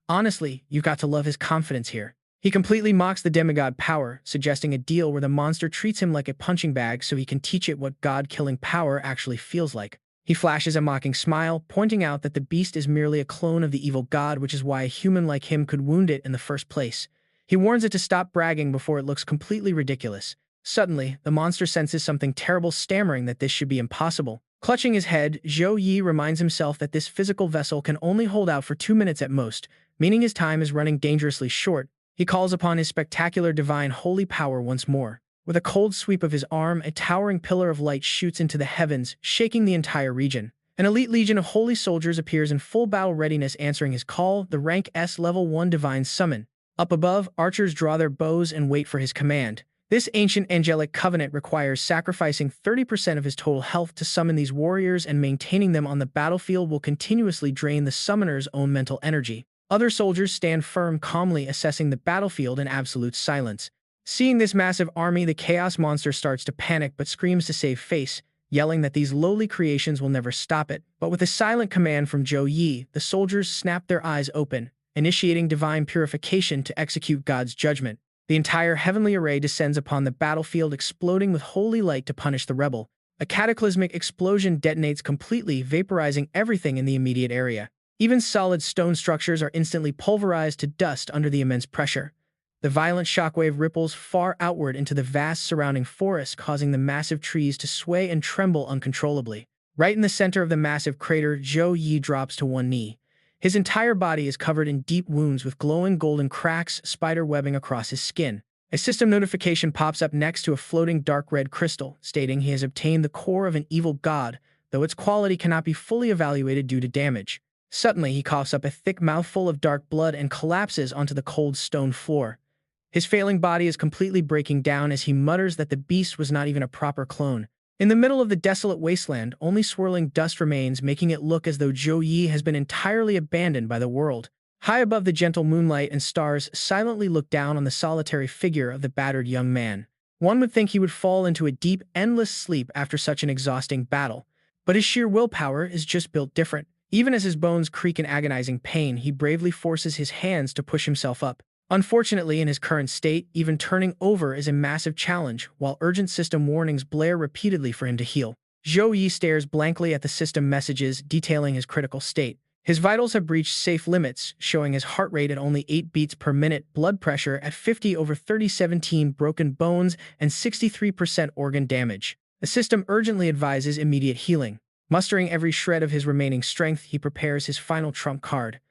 Honestly, you've got to love his confidence here. He completely mocks the demigod power, suggesting a deal where the monster treats him like a punching bag so he can teach it what god-killing power actually feels like. He flashes a mocking smile, pointing out that the beast is merely a clone of the evil god, which is why a human like him could wound it in the first place. He warns it to stop bragging before it looks completely ridiculous. Suddenly, the monster senses something terrible, stammering that this should be impossible. Clutching his head, Zhou Yi reminds himself that this physical vessel can only hold out for 2 minutes at most, meaning his time is running dangerously short. He calls upon his spectacular divine holy power once more. With a cold sweep of his arm, a towering pillar of light shoots into the heavens, shaking the entire region. An elite legion of holy soldiers appears in full battle readiness, answering his call, the rank S level 1 divine summon. Up above, archers draw their bows and wait for his command. This ancient angelic covenant requires sacrificing 30% of his total health to summon these warriors, and maintaining them on the battlefield will continuously drain the summoner's own mental energy. Other soldiers stand firm, calmly assessing the battlefield in absolute silence. Seeing this massive army, the chaos monster starts to panic but screams to save face, yelling that these lowly creations will never stop it. But with a silent command from Zhou Yi, the soldiers snap their eyes open, initiating divine purification to execute God's judgment. The entire heavenly array descends upon the battlefield, exploding with holy light to punish the rebel. A cataclysmic explosion detonates completely, vaporizing everything in the immediate area. Even solid stone structures are instantly pulverized to dust under the immense pressure. The violent shockwave ripples far outward into the vast surrounding forest, causing the massive trees to sway and tremble uncontrollably. Right in the center of the massive crater, Zhou Yi drops to one knee. His entire body is covered in deep wounds with glowing golden cracks, spider webbing across his skin. A system notification pops up next to a floating dark red crystal, stating he has obtained the core of an evil god, though its quality cannot be fully evaluated due to damage. Suddenly, he coughs up a thick mouthful of dark blood and collapses onto the cold stone floor. His failing body is completely breaking down as he mutters that the beast was not even a proper clone. In the middle of the desolate wasteland, only swirling dust remains, making it look as though Zhou Yi has been entirely abandoned by the world. High above, the gentle moonlight and stars silently look down on the solitary figure of the battered young man. One would think he would fall into a deep, endless sleep after such an exhausting battle. But his sheer willpower is just built different. Even as his bones creak in agonizing pain, he bravely forces his hands to push himself up. Unfortunately, in his current state, even turning over is a massive challenge, while urgent system warnings blare repeatedly for him to heal. Zhou Yi stares blankly at the system messages detailing his critical state. His vitals have breached safe limits, showing his heart rate at only 8 beats per minute, blood pressure at 50/30, 17 broken bones, and 63% organ damage. The system urgently advises immediate healing. Mustering every shred of his remaining strength, he prepares his final trump card.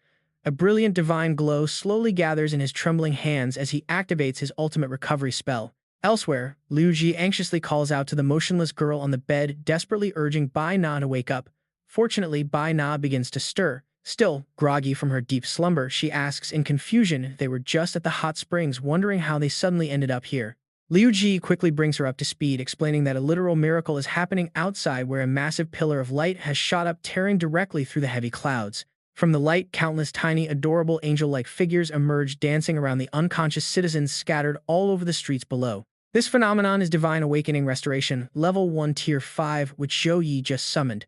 A brilliant divine glow slowly gathers in his trembling hands as he activates his ultimate recovery spell. Elsewhere, Liu Ji anxiously calls out to the motionless girl on the bed, desperately urging Bai Na to wake up. Fortunately, Bai Na begins to stir. Still, groggy from her deep slumber, she asks in confusion if they were just at the hot springs, wondering how they suddenly ended up here. Liu Ji quickly brings her up to speed, explaining that a literal miracle is happening outside where a massive pillar of light has shot up, tearing directly through the heavy clouds. From the light, countless tiny, adorable angel-like figures emerge, dancing around the unconscious citizens scattered all over the streets below. This phenomenon is Divine Awakening Restoration, Level 1 Tier 5, which Zhou Yi just summoned.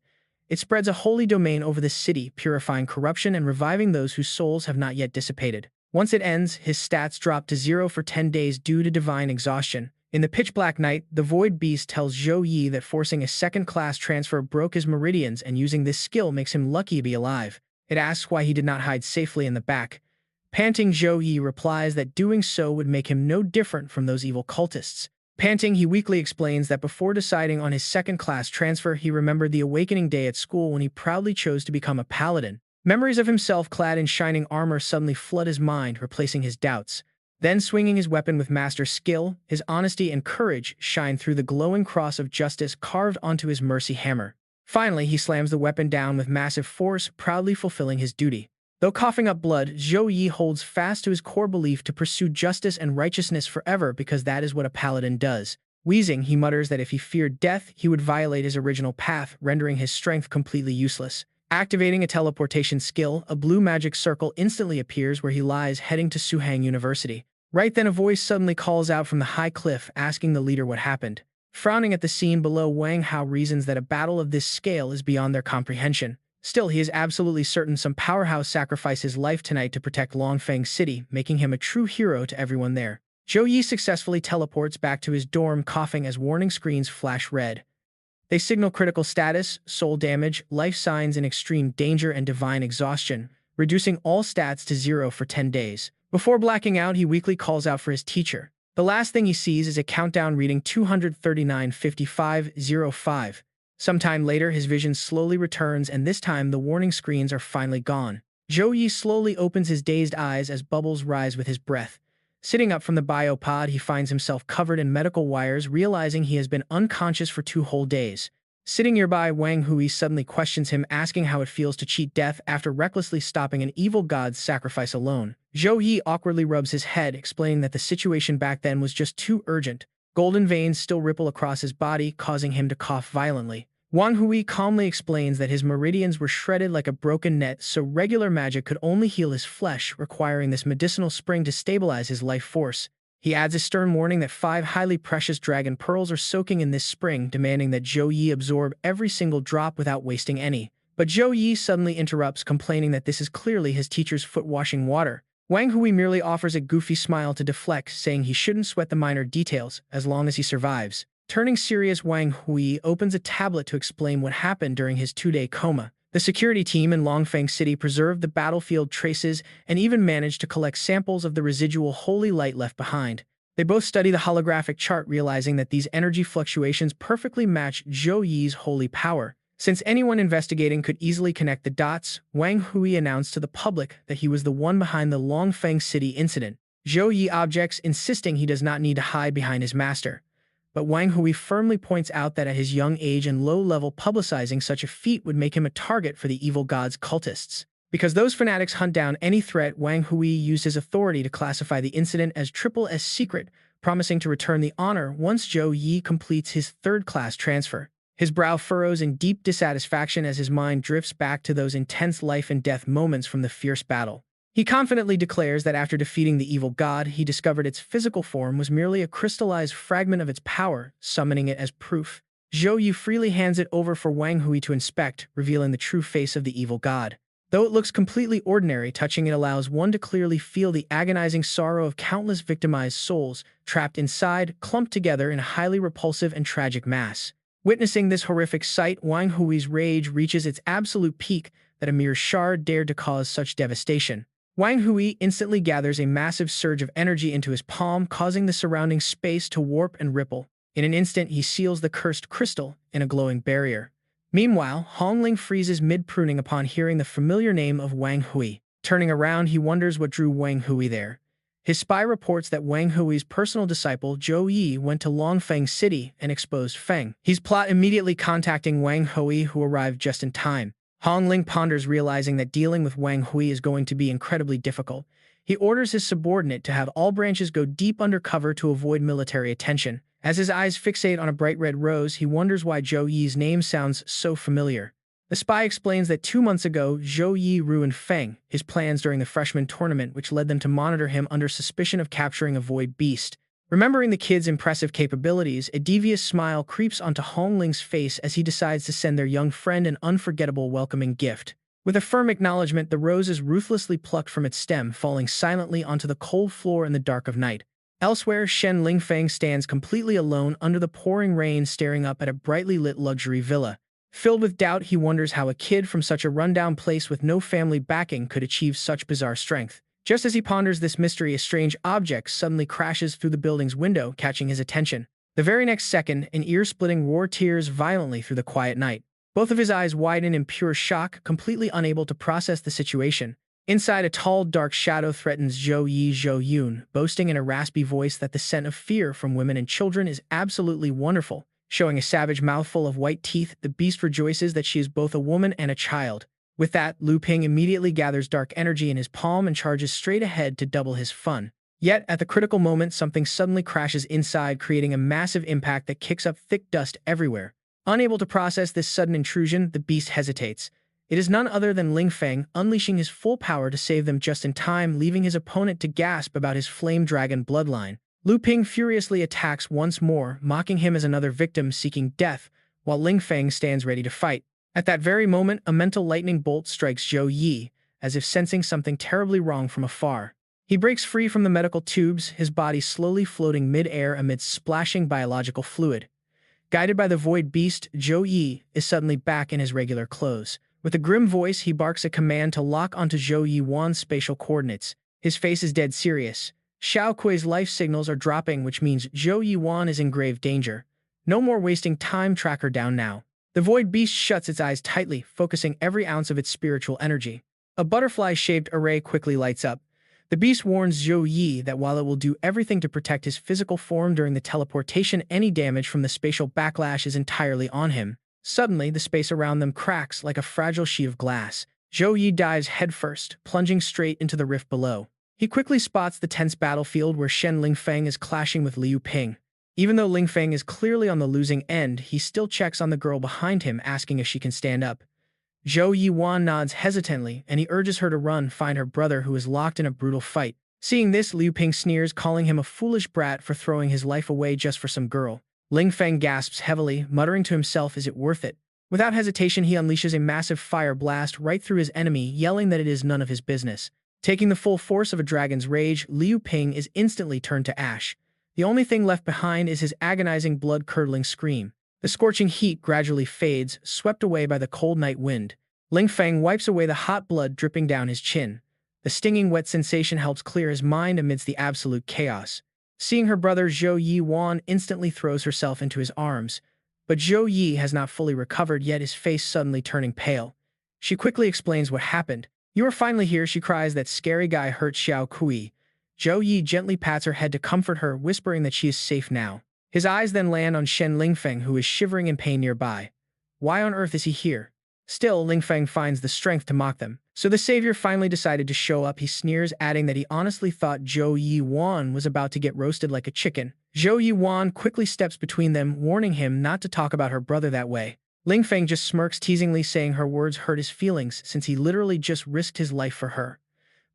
It spreads a holy domain over the city, purifying corruption and reviving those whose souls have not yet dissipated. Once it ends, his stats drop to 0 for 10 days due to divine exhaustion. In the pitch-black night, the Void Beast tells Zhou Yi that forcing a second-class transfer broke his meridians, and using this skill makes him lucky to be alive. It asks why he did not hide safely in the back. Panting, Zhou Yi replies that doing so would make him no different from those evil cultists. Panting, he weakly explains that before deciding on his second-class transfer, he remembered the awakening day at school when he proudly chose to become a paladin. Memories of himself clad in shining armor suddenly flood his mind, replacing his doubts. Then, swinging his weapon with master skill, his honesty and courage shine through the glowing cross of justice carved onto his mercy hammer. Finally, he slams the weapon down with massive force, proudly fulfilling his duty. Though coughing up blood, Zhou Yi holds fast to his core belief to pursue justice and righteousness forever, because that is what a paladin does. Wheezing, he mutters that if he feared death, he would violate his original path, rendering his strength completely useless. Activating a teleportation skill, a blue magic circle instantly appears where he lies, heading to Suhang University. Right then, a voice suddenly calls out from the high cliff, asking the leader what happened. Frowning at the scene below, Wang Hao reasons that a battle of this scale is beyond their comprehension. Still, he is absolutely certain some powerhouse sacrificed his life tonight to protect Longfeng City, making him a true hero to everyone there. Zhou Yi successfully teleports back to his dorm, coughing as warning screens flash red. They signal critical status, soul damage, life signs in extreme danger, and divine exhaustion, reducing all stats to 0 for 10 days. Before blacking out, he weakly calls out for his teacher. The last thing he sees is a countdown reading 239:55:05. Sometime later, his vision slowly returns, and this time the warning screens are finally gone. Zhou Yi slowly opens his dazed eyes as bubbles rise with his breath. Sitting up from the biopod, he finds himself covered in medical wires, realizing he has been unconscious for 2 whole days. Sitting nearby, Wang Hui suddenly questions him, asking how it feels to cheat death after recklessly stopping an evil god's sacrifice alone. Zhou Yi awkwardly rubs his head, explaining that the situation back then was just too urgent. Golden veins still ripple across his body, causing him to cough violently. Wang Hui calmly explains that his meridians were shredded like a broken net, so regular magic could only heal his flesh, requiring this medicinal spring to stabilize his life force. He adds a stern warning that 5 highly precious dragon pearls are soaking in this spring, demanding that Zhou Yi absorb every single drop without wasting any. But Zhou Yi suddenly interrupts, complaining that this is clearly his teacher's foot-washing water. Wang Hui merely offers a goofy smile to deflect, saying he shouldn't sweat the minor details, as long as he survives. Turning serious, Wang Hui opens a tablet to explain what happened during his 2-day coma. The security team in Longfeng City preserved the battlefield traces and even managed to collect samples of the residual holy light left behind. They both study the holographic chart, realizing that these energy fluctuations perfectly match Zhou Yi's holy power. Since anyone investigating could easily connect the dots, Wang Hui announced to the public that he was the one behind the Longfeng City incident. Zhou Yi objects, insisting he does not need to hide behind his master. But Wang Hui firmly points out that at his young age and low level, publicizing such a feat would make him a target for the evil god's cultists. Because those fanatics hunt down any threat, Wang Hui used his authority to classify the incident as SSS secret, promising to return the honor once Zhou Yi completes his 3rd-class transfer. His brow furrows in deep dissatisfaction as his mind drifts back to those intense life-and-death moments from the fierce battle. He confidently declares that after defeating the evil god, he discovered its physical form was merely a crystallized fragment of its power, summoning it as proof. Zhou Yi freely hands it over for Wang Hui to inspect, revealing the true face of the evil god. Though it looks completely ordinary, touching it allows one to clearly feel the agonizing sorrow of countless victimized souls, trapped inside, clumped together in a highly repulsive and tragic mass. Witnessing this horrific sight, Wang Hui's rage reaches its absolute peak, that a mere shard dared to cause such devastation. Wang Hui instantly gathers a massive surge of energy into his palm, causing the surrounding space to warp and ripple. In an instant, he seals the cursed crystal in a glowing barrier. Meanwhile, Hongling freezes mid-pruning upon hearing the familiar name of Wang Hui. Turning around, he wonders what drew Wang Hui there. His spy reports that Wang Hui's personal disciple Zhou Yi went to Longfeng City and exposed Feng. He's plot immediately contacting Wang Hui, who arrived just in time. Hong Ling ponders, realizing that dealing with Wang Hui is going to be incredibly difficult. He orders his subordinate to have all branches go deep undercover to avoid military attention. As his eyes fixate on a bright red rose, he wonders why Zhou Yi's name sounds so familiar. The spy explains that 2 months ago, Zhou Yi ruined Feng, his plans during the freshman tournament, which led them to monitor him under suspicion of capturing a void beast. Remembering the kid's impressive capabilities, a devious smile creeps onto Hong Ling's face as he decides to send their young friend an unforgettable welcoming gift. With a firm acknowledgement, the rose is ruthlessly plucked from its stem, falling silently onto the cold floor in the dark of night. Elsewhere, Shen Lingfeng stands completely alone under the pouring rain, staring up at a brightly lit luxury villa. Filled with doubt, he wonders how a kid from such a rundown place with no family backing could achieve such bizarre strength. Just as he ponders this mystery, a strange object suddenly crashes through the building's window, catching his attention. The very next second, an ear-splitting roar tears violently through the quiet night. Both of his eyes widen in pure shock, completely unable to process the situation. Inside, a tall, dark shadow threatens Zhou Yi Zhou Yun, boasting in a raspy voice that the scent of fear from women and children is absolutely wonderful. Showing a savage mouthful of white teeth, the beast rejoices that she is both a woman and a child. With that, Lu Ping immediately gathers dark energy in his palm and charges straight ahead to double his fun. Yet, at the critical moment, something suddenly crashes inside, creating a massive impact that kicks up thick dust everywhere. Unable to process this sudden intrusion, the beast hesitates. It is none other than Ling Feng, unleashing his full power to save them just in time, leaving his opponent to gasp about his flame dragon bloodline. Lu Ping furiously attacks once more, mocking him as another victim seeking death, while Ling Feng stands ready to fight. At that very moment, a mental lightning bolt strikes Zhou Yi, as if sensing something terribly wrong from afar. He breaks free from the medical tubes, his body slowly floating mid-air amidst splashing biological fluid. Guided by the void beast, Zhou Yi is suddenly back in his regular clothes. With a grim voice, he barks a command to lock onto Zhou Yi Wan's spatial coordinates. His face is dead serious. Xiao Kui's life signals are dropping, which means Zhou Yi Wan is in grave danger. No more wasting time, track her down now. The void beast shuts its eyes tightly, focusing every ounce of its spiritual energy. A butterfly-shaped array quickly lights up. The beast warns Zhou Yi that while it will do everything to protect his physical form during the teleportation, any damage from the spatial backlash is entirely on him. Suddenly, the space around them cracks like a fragile sheet of glass. Zhou Yi dives headfirst, plunging straight into the rift below. He quickly spots the tense battlefield where Shen Lingfeng is clashing with Liu Ping. Even though Lingfeng is clearly on the losing end, he still checks on the girl behind him, asking if she can stand up. Zhou Yi Wan nods hesitantly, and he urges her to run, find her brother who is locked in a brutal fight. Seeing this, Liu Ping sneers, calling him a foolish brat for throwing his life away just for some girl. Lingfeng gasps heavily, muttering to himself, "Is it worth it?" Without hesitation, he unleashes a massive fire blast right through his enemy, yelling that it is none of his business. Taking the full force of a dragon's rage, Liu Ping is instantly turned to ash. The only thing left behind is his agonizing, blood-curdling scream. The scorching heat gradually fades, swept away by the cold night wind. Lingfeng wipes away the hot blood dripping down his chin. The stinging wet sensation helps clear his mind amidst the absolute chaos. Seeing her brother, Zhou Yi Wan instantly throws herself into his arms. But Zhou Yi has not fully recovered yet, his face suddenly turning pale. She quickly explains what happened. "You are finally here," she cries. "That scary guy hurt Xiao Kui." Zhou Yi gently pats her head to comfort her, whispering that she is safe now. His eyes then land on Shen Lingfeng, who is shivering in pain nearby. Why on earth is he here? Still, Lingfeng finds the strength to mock them. So the savior finally decided to show up, he sneers, adding that he honestly thought Zhou Yi Wan was about to get roasted like a chicken. Zhou Yi Wan quickly steps between them, warning him not to talk about her brother that way. Lingfeng just smirks teasingly, saying her words hurt his feelings since he literally just risked his life for her.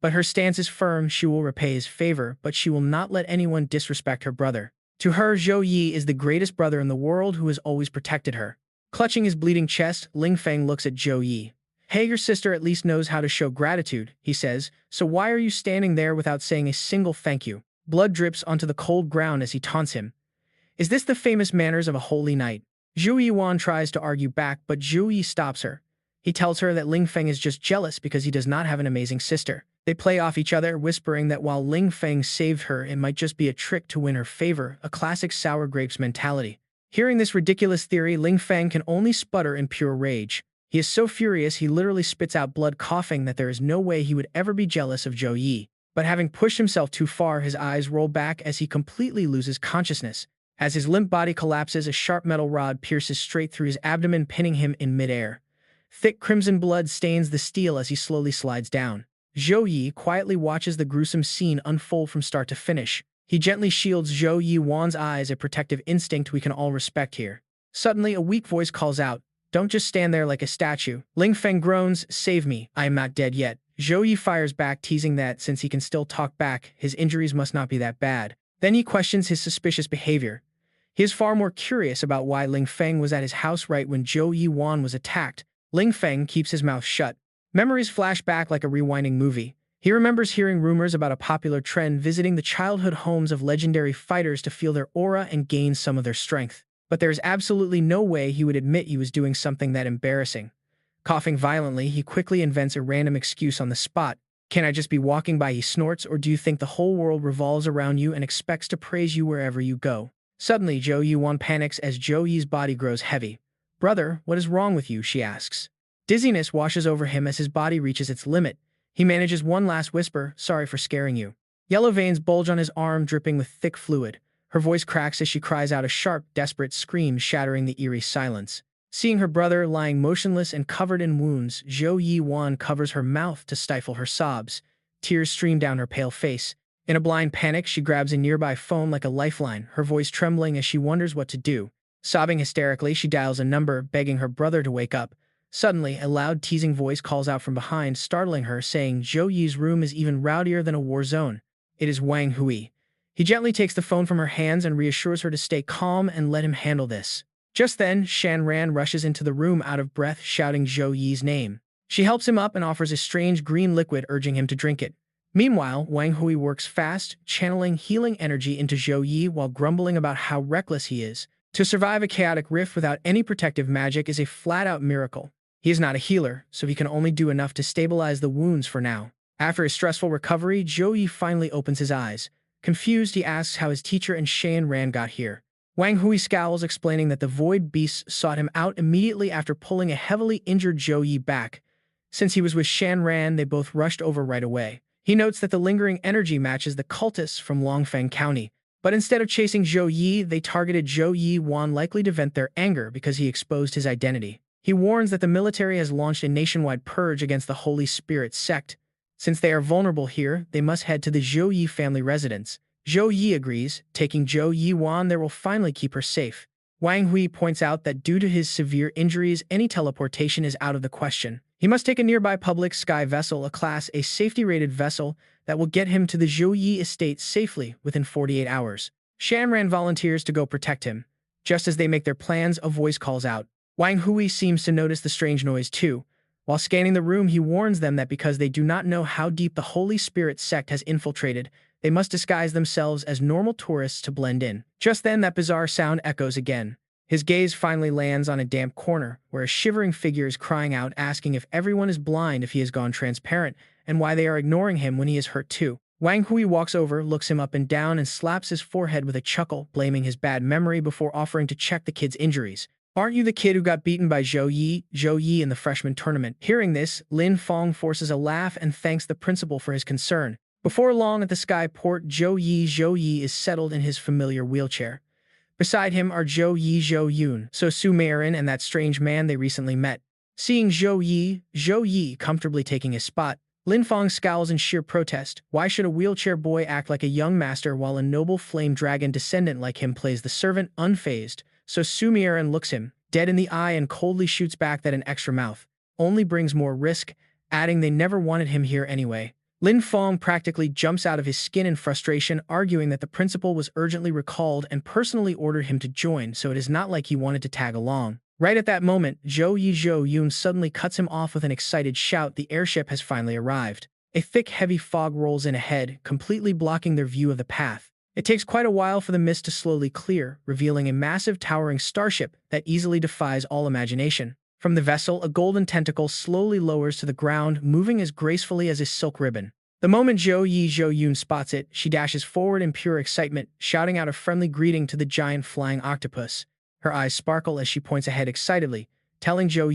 But her stance is firm. She will repay his favor, but she will not let anyone disrespect her brother. To her, Zhou Yi is the greatest brother in the world who has always protected her. Clutching his bleeding chest, Lingfeng looks at Zhou Yi. "Hey, your sister at least knows how to show gratitude," he says, "so why are you standing there without saying a single thank you?" Blood drips onto the cold ground as he taunts him. Is this the famous manners of a holy knight? Zhou Yi Wan tries to argue back, but Zhou Yi stops her. He tells her that Lingfeng is just jealous because he does not have an amazing sister. They play off each other, whispering that while Lingfeng saved her, it might just be a trick to win her favor, a classic sour grapes mentality. Hearing this ridiculous theory, Lingfeng can only sputter in pure rage. He is so furious he literally spits out blood, coughing that there is no way he would ever be jealous of Zhou Yi. But having pushed himself too far, his eyes roll back as he completely loses consciousness. As his limp body collapses, a sharp metal rod pierces straight through his abdomen, pinning him in midair. Thick crimson blood stains the steel as he slowly slides down. Zhou Yi quietly watches the gruesome scene unfold from start to finish. He gently shields Zhou Yi Wan's eyes, a protective instinct we can all respect here. Suddenly, a weak voice calls out, "Don't just stand there like a statue." Ling Feng groans, "Save me, I am not dead yet." Zhou Yi fires back, teasing that since he can still talk back, his injuries must not be that bad. Then he questions his suspicious behavior. He is far more curious about why Ling Feng was at his house right when Zhou Yi Wan was attacked. Ling Feng keeps his mouth shut. Memories flash back like a rewinding movie. He remembers hearing rumors about a popular trend visiting the childhood homes of legendary fighters to feel their aura and gain some of their strength. But there is absolutely no way he would admit he was doing something that embarrassing. Coughing violently, he quickly invents a random excuse on the spot. "Can I just be walking by?" he snorts, "or do you think the whole world revolves around you and expects to praise you wherever you go?" Suddenly, Zhou Yi Wan panics as Zhou Yi's body grows heavy. "Brother, what is wrong with you?" she asks. Dizziness washes over him as his body reaches its limit. He manages one last whisper, "Sorry for scaring you." Yellow veins bulge on his arm, dripping with thick fluid. Her voice cracks as she cries out a sharp, desperate scream, shattering the eerie silence. Seeing her brother lying motionless and covered in wounds, Zhou Yi Wan covers her mouth to stifle her sobs. Tears stream down her pale face. In a blind panic, she grabs a nearby phone like a lifeline, her voice trembling as she wonders what to do. Sobbing hysterically, she dials a number, begging her brother to wake up. Suddenly, a loud, teasing voice calls out from behind, startling her, saying Zhou Yi's room is even rowdier than a war zone. It is Wang Hui. He gently takes the phone from her hands and reassures her to stay calm and let him handle this. Just then, Shan Ran rushes into the room out of breath, shouting Zhou Yi's name. She helps him up and offers a strange green liquid, urging him to drink it. Meanwhile, Wang Hui works fast, channeling healing energy into Zhou Yi while grumbling about how reckless he is. To survive a chaotic rift without any protective magic is a flat-out miracle. He is not a healer, so he can only do enough to stabilize the wounds for now. After a stressful recovery, Zhou Yi finally opens his eyes. Confused, he asks how his teacher and Shan Ran got here. Wang Hui scowls, explaining that the void beasts sought him out immediately after pulling a heavily injured Zhou Yi back. Since he was with Shan Ran, they both rushed over right away. He notes that the lingering energy matches the cultists from Longfeng County. But instead of chasing Zhou Yi, they targeted Zhou Yi Wan, likely to vent their anger because he exposed his identity. He warns that the military has launched a nationwide purge against the Holy Spirit sect. Since they are vulnerable here, they must head to the Zhou Yi family residence. Zhou Yi agrees, taking Zhou Yi Wan there will finally keep her safe. Wang Hui points out that due to his severe injuries, any teleportation is out of the question. He must take a nearby public sky vessel, a Class A safety-rated vessel that will get him to the Zhou Yi estate safely within 48 hours. Shan Ran volunteers to go protect him. Just as they make their plans, a voice calls out. Wang Hui seems to notice the strange noise too. While scanning the room, he warns them that because they do not know how deep the Holy Spirit sect has infiltrated, they must disguise themselves as normal tourists to blend in. Just then, that bizarre sound echoes again. His gaze finally lands on a damp corner, where a shivering figure is crying out, asking if everyone is blind, if he has gone transparent, and why they are ignoring him when he is hurt too. Wang Hui walks over, looks him up and down, and slaps his forehead with a chuckle, blaming his bad memory before offering to check the kid's injuries. "Aren't you the kid who got beaten by Zhou Yi in the freshman tournament?" Hearing this, Lin Fong forces a laugh and thanks the principal for his concern. Before long at the sky port, Zhou Yi is settled in his familiar wheelchair. Beside him are Zhou Yun, So Su Meirin, and that strange man they recently met. Seeing Zhou Yi comfortably taking his spot, Lin Fong scowls in sheer protest. Why should a wheelchair boy act like a young master while a noble flame dragon descendant like him plays the servant, unfazed? So Su Meirin looks him dead in the eye and coldly shoots back that an extra mouth only brings more risk, adding they never wanted him here anyway. Lin Fong practically jumps out of his skin in frustration, arguing that the principal was urgently recalled and personally ordered him to join, so it is not like he wanted to tag along. Right at that moment, Zhou Yun suddenly cuts him off with an excited shout. The airship has finally arrived. A thick, heavy fog rolls in ahead, completely blocking their view of the path. It takes quite a while for the mist to slowly clear, revealing a massive towering starship that easily defies all imagination. From the vessel, a golden tentacle slowly lowers to the ground, moving as gracefully as a silk ribbon. The moment Zhou Yun spots it, she dashes forward in pure excitement, shouting out a friendly greeting to the giant flying octopus. Her eyes sparkle as she points ahead excitedly, telling Zhou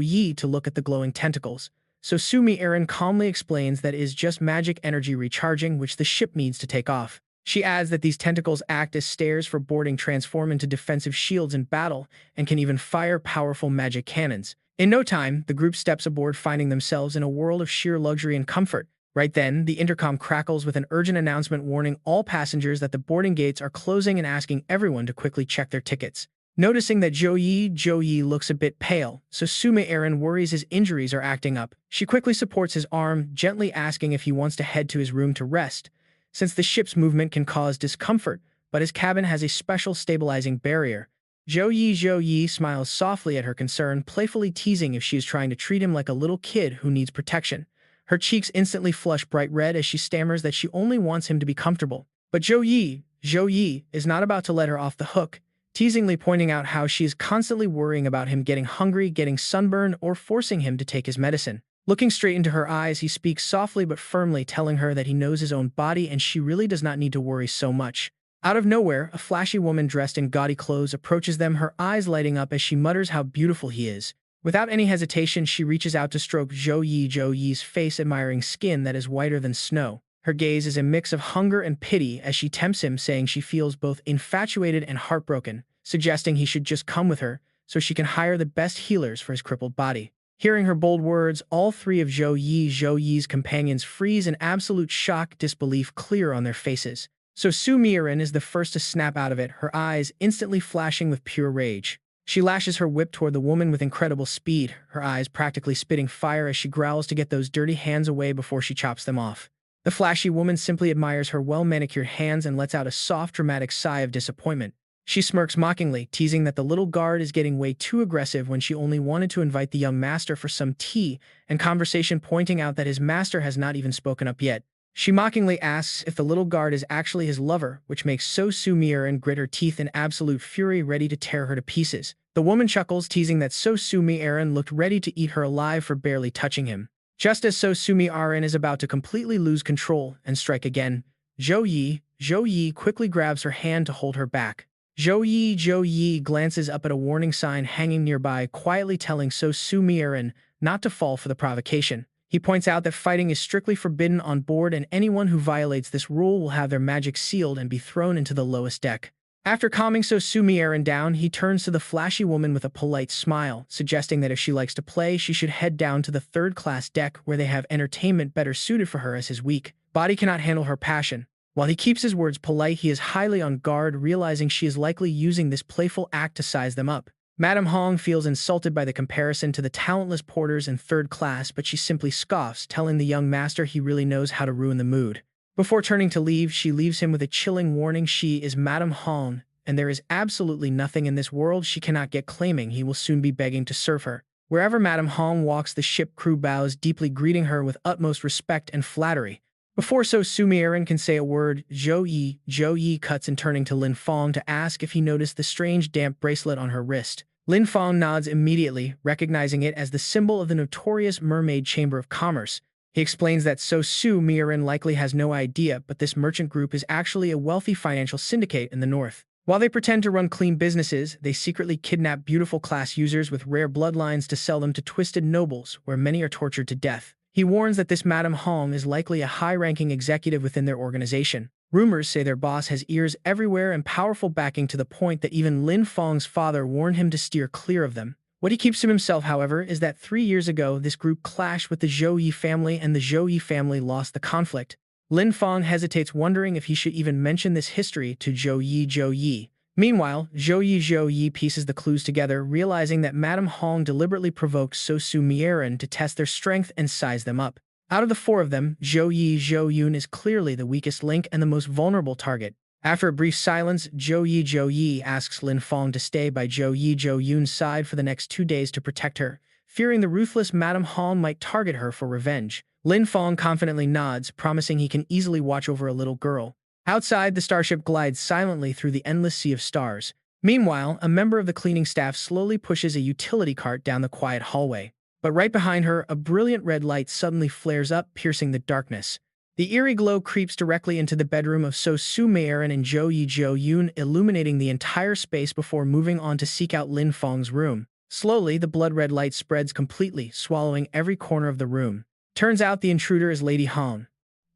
Yi to look at the glowing tentacles. So Sumi-Aaron calmly explains that it is just magic energy recharging which the ship needs to take off. She adds that these tentacles act as stairs for boarding, transform into defensive shields in battle, and can even fire powerful magic cannons. In no time, the group steps aboard, finding themselves in a world of sheer luxury and comfort. Right then, the intercom crackles with an urgent announcement warning all passengers that the boarding gates are closing and asking everyone to quickly check their tickets. Noticing that Zhou Yi looks a bit pale, so Sumi-Aaron worries his injuries are acting up. She quickly supports his arm, gently asking if he wants to head to his room to rest, since the ship's movement can cause discomfort, but his cabin has a special stabilizing barrier. Zhou Yi smiles softly at her concern, playfully teasing if she is trying to treat him like a little kid who needs protection. Her cheeks instantly flush bright red as she stammers that she only wants him to be comfortable. But Zhou Yi is not about to let her off the hook, teasingly pointing out how she is constantly worrying about him getting hungry, getting sunburned, or forcing him to take his medicine. Looking straight into her eyes, he speaks softly but firmly, telling her that he knows his own body and she really does not need to worry so much. Out of nowhere, a flashy woman dressed in gaudy clothes approaches them, her eyes lighting up as she mutters how beautiful he is. Without any hesitation, she reaches out to stroke Zhou Yi's face, admiring skin that is whiter than snow. Her gaze is a mix of hunger and pity as she tempts him, saying she feels both infatuated and heartbroken, suggesting he should just come with her so she can hire the best healers for his crippled body. Hearing her bold words, all three of Zhou Yi's companions freeze in absolute shock, disbelief clear on their faces. So Sumi-Aaron is the first to snap out of it, her eyes instantly flashing with pure rage. She lashes her whip toward the woman with incredible speed, her eyes practically spitting fire as she growls to get those dirty hands away before she chops them off. The flashy woman simply admires her well-manicured hands and lets out a soft, dramatic sigh of disappointment. She smirks mockingly, teasing that the little guard is getting way too aggressive when she only wanted to invite the young master for some tea and conversation, pointing out that his master has not even spoken up yet. She mockingly asks if the little guard is actually his lover, which makes Sumi-Aaron grit her teeth in absolute fury, ready to tear her to pieces. The woman chuckles, teasing that Sumi-Aaron looked ready to eat her alive for barely touching him. Just as Sumi-Aaron is about to completely lose control and strike again, Zhou Yi quickly grabs her hand to hold her back. Zhou Yi glances up at a warning sign hanging nearby, quietly telling Sumi-Aaron not to fall for the provocation. He points out that fighting is strictly forbidden on board, and anyone who violates this rule will have their magic sealed and be thrown into the lowest deck. After calming Sumi-Aaron down, he turns to the flashy woman with a polite smile, suggesting that if she likes to play, she should head down to the third-class deck where they have entertainment better suited for her, as his weak body cannot handle her passion. While he keeps his words polite, he is highly on guard, realizing she is likely using this playful act to size them up. Madame Hong feels insulted by the comparison to the talentless porters in third class, but she simply scoffs, telling the young master he really knows how to ruin the mood. Before turning to leave, she leaves him with a chilling warning. She is Madame Hong, and there is absolutely nothing in this world she cannot get, claiming he will soon be begging to serve her. Wherever Madame Hong walks, the ship crew bows, deeply greeting her with utmost respect and flattery. Before Sumi-Aaron can say a word, Zhou Yi cuts in, turning to Lin Fong to ask if he noticed the strange damp bracelet on her wrist. Lin Fong nods immediately, recognizing it as the symbol of the notorious Mermaid Chamber of Commerce. He explains that Sumi-Aaron likely has no idea, but this merchant group is actually a wealthy financial syndicate in the north. While they pretend to run clean businesses, they secretly kidnap beautiful class users with rare bloodlines to sell them to twisted nobles, where many are tortured to death. He warns that this Madame Hong is likely a high-ranking executive within their organization. Rumors say their boss has ears everywhere and powerful backing, to the point that even Lin Fong's father warned him to steer clear of them. What he keeps to himself, however, is that 3 years ago this group clashed with the Zhou Yi family and the Zhou Yi family lost the conflict. Lin Fong hesitates, wondering if he should even mention this history to Zhou Yi. Meanwhile, Zhou Yi pieces the clues together, realizing that Madame Hong deliberately provoked Sumi-Aaron to test their strength and size them up. Out of the 4 of them, Zhou Yi is clearly the weakest link and the most vulnerable target. After a brief silence, Zhou Yi asks Lin Fong to stay by Zhou Yi's side for the next 2 days to protect her, fearing the ruthless Madame Hong might target her for revenge. Lin Fong confidently nods, promising he can easily watch over a little girl. Outside, the starship glides silently through the endless sea of stars. Meanwhile, a member of the cleaning staff slowly pushes a utility cart down the quiet hallway. But right behind her, a brilliant red light suddenly flares up, piercing the darkness. The eerie glow creeps directly into the bedroom of Sumi-Aaron and Zhou Yi, illuminating the entire space before moving on to seek out Lin Fong's room. Slowly, the blood-red light spreads completely, swallowing every corner of the room. Turns out the intruder is Lady Hong.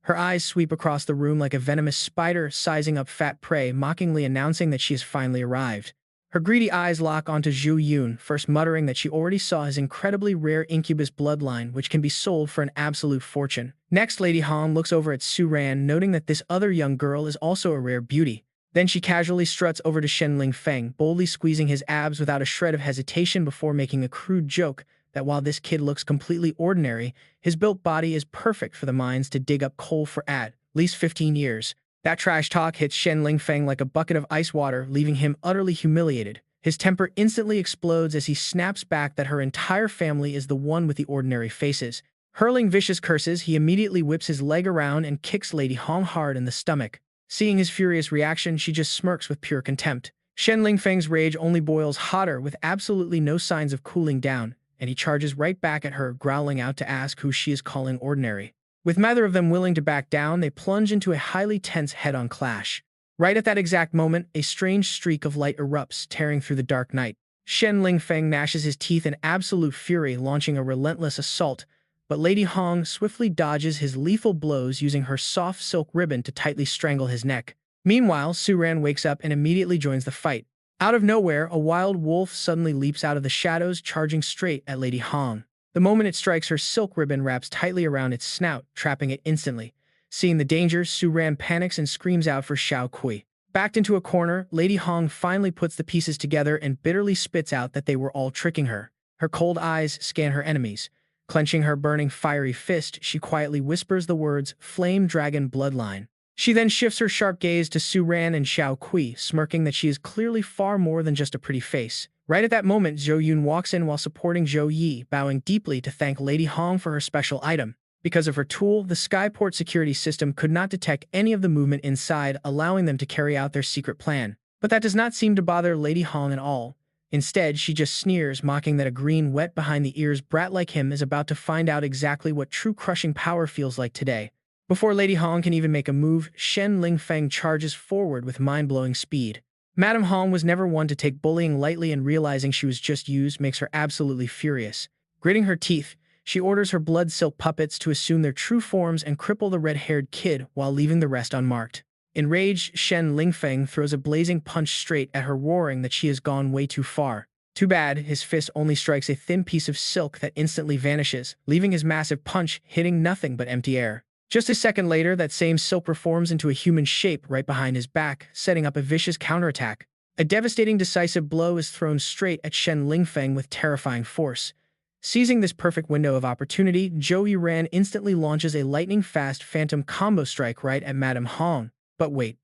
Her eyes sweep across the room like a venomous spider sizing up fat prey, mockingly announcing that she has finally arrived. Her greedy eyes lock onto Zhou Yi, first muttering that she already saw his incredibly rare incubus bloodline, which can be sold for an absolute fortune. Next, Lady Hong looks over at Su Ran, noting that this other young girl is also a rare beauty. Then she casually struts over to Shen Lingfeng, boldly squeezing his abs without a shred of hesitation before making a crude joke that while this kid looks completely ordinary, his built body is perfect for the mines to dig up coal for at least 15 years. That trash talk hits Shen Lingfeng like a bucket of ice water, leaving him utterly humiliated. His temper instantly explodes as he snaps back that her entire family is the one with the ordinary faces. Hurling vicious curses, he immediately whips his leg around and kicks Lady Hong hard in the stomach. Seeing his furious reaction, she just smirks with pure contempt. Shen Lingfeng's rage only boils hotter with absolutely no signs of cooling down, and he charges right back at her, growling out to ask who she is calling ordinary. With neither of them willing to back down, they plunge into a highly tense head-on clash. Right at that exact moment, a strange streak of light erupts, tearing through the dark night. Shen Lingfeng gnashes his teeth in absolute fury, launching a relentless assault, but Lady Hong swiftly dodges his lethal blows, using her soft silk ribbon to tightly strangle his neck. Meanwhile, Su Ran wakes up and immediately joins the fight. Out of nowhere, a wild wolf suddenly leaps out of the shadows, charging straight at Lady Hong. The moment it strikes, her silk ribbon wraps tightly around its snout, trapping it instantly. Seeing the danger, Su Ran panics and screams out for Xiao Kui. Backed into a corner, Lady Hong finally puts the pieces together and bitterly spits out that they were all tricking her. Her cold eyes scan her enemies. Clenching her burning fiery fist, she quietly whispers the words, "Flame Dragon Bloodline." She then shifts her sharp gaze to Su Ran and Xiao Kui, smirking that she is clearly far more than just a pretty face. Right at that moment, Zhou Yun walks in while supporting Zhou Yi, bowing deeply to thank Lady Hong for her special item. Because of her tool, the Skyport security system could not detect any of the movement inside, allowing them to carry out their secret plan. But that does not seem to bother Lady Hong at all. Instead, she just sneers, mocking that a green wet behind the ears brat like him is about to find out exactly what true crushing power feels like today. Before Lady Hong can even make a move, Shen Lingfeng charges forward with mind-blowing speed. Madame Hong was never one to take bullying lightly, and realizing she was just used makes her absolutely furious. Gritting her teeth, she orders her blood silk puppets to assume their true forms and cripple the red-haired kid while leaving the rest unmarked. Enraged, Shen Lingfeng throws a blazing punch straight at her, roaring that she has gone way too far. Too bad, his fist only strikes a thin piece of silk that instantly vanishes, leaving his massive punch hitting nothing but empty air. Just a second later, that same silk reforms into a human shape right behind his back, setting up a vicious counterattack. A devastating decisive blow is thrown straight at Shen Lingfeng with terrifying force. Seizing this perfect window of opportunity, Zhou Yi instantly launches a lightning-fast phantom combo strike right at Madame Hong. But wait.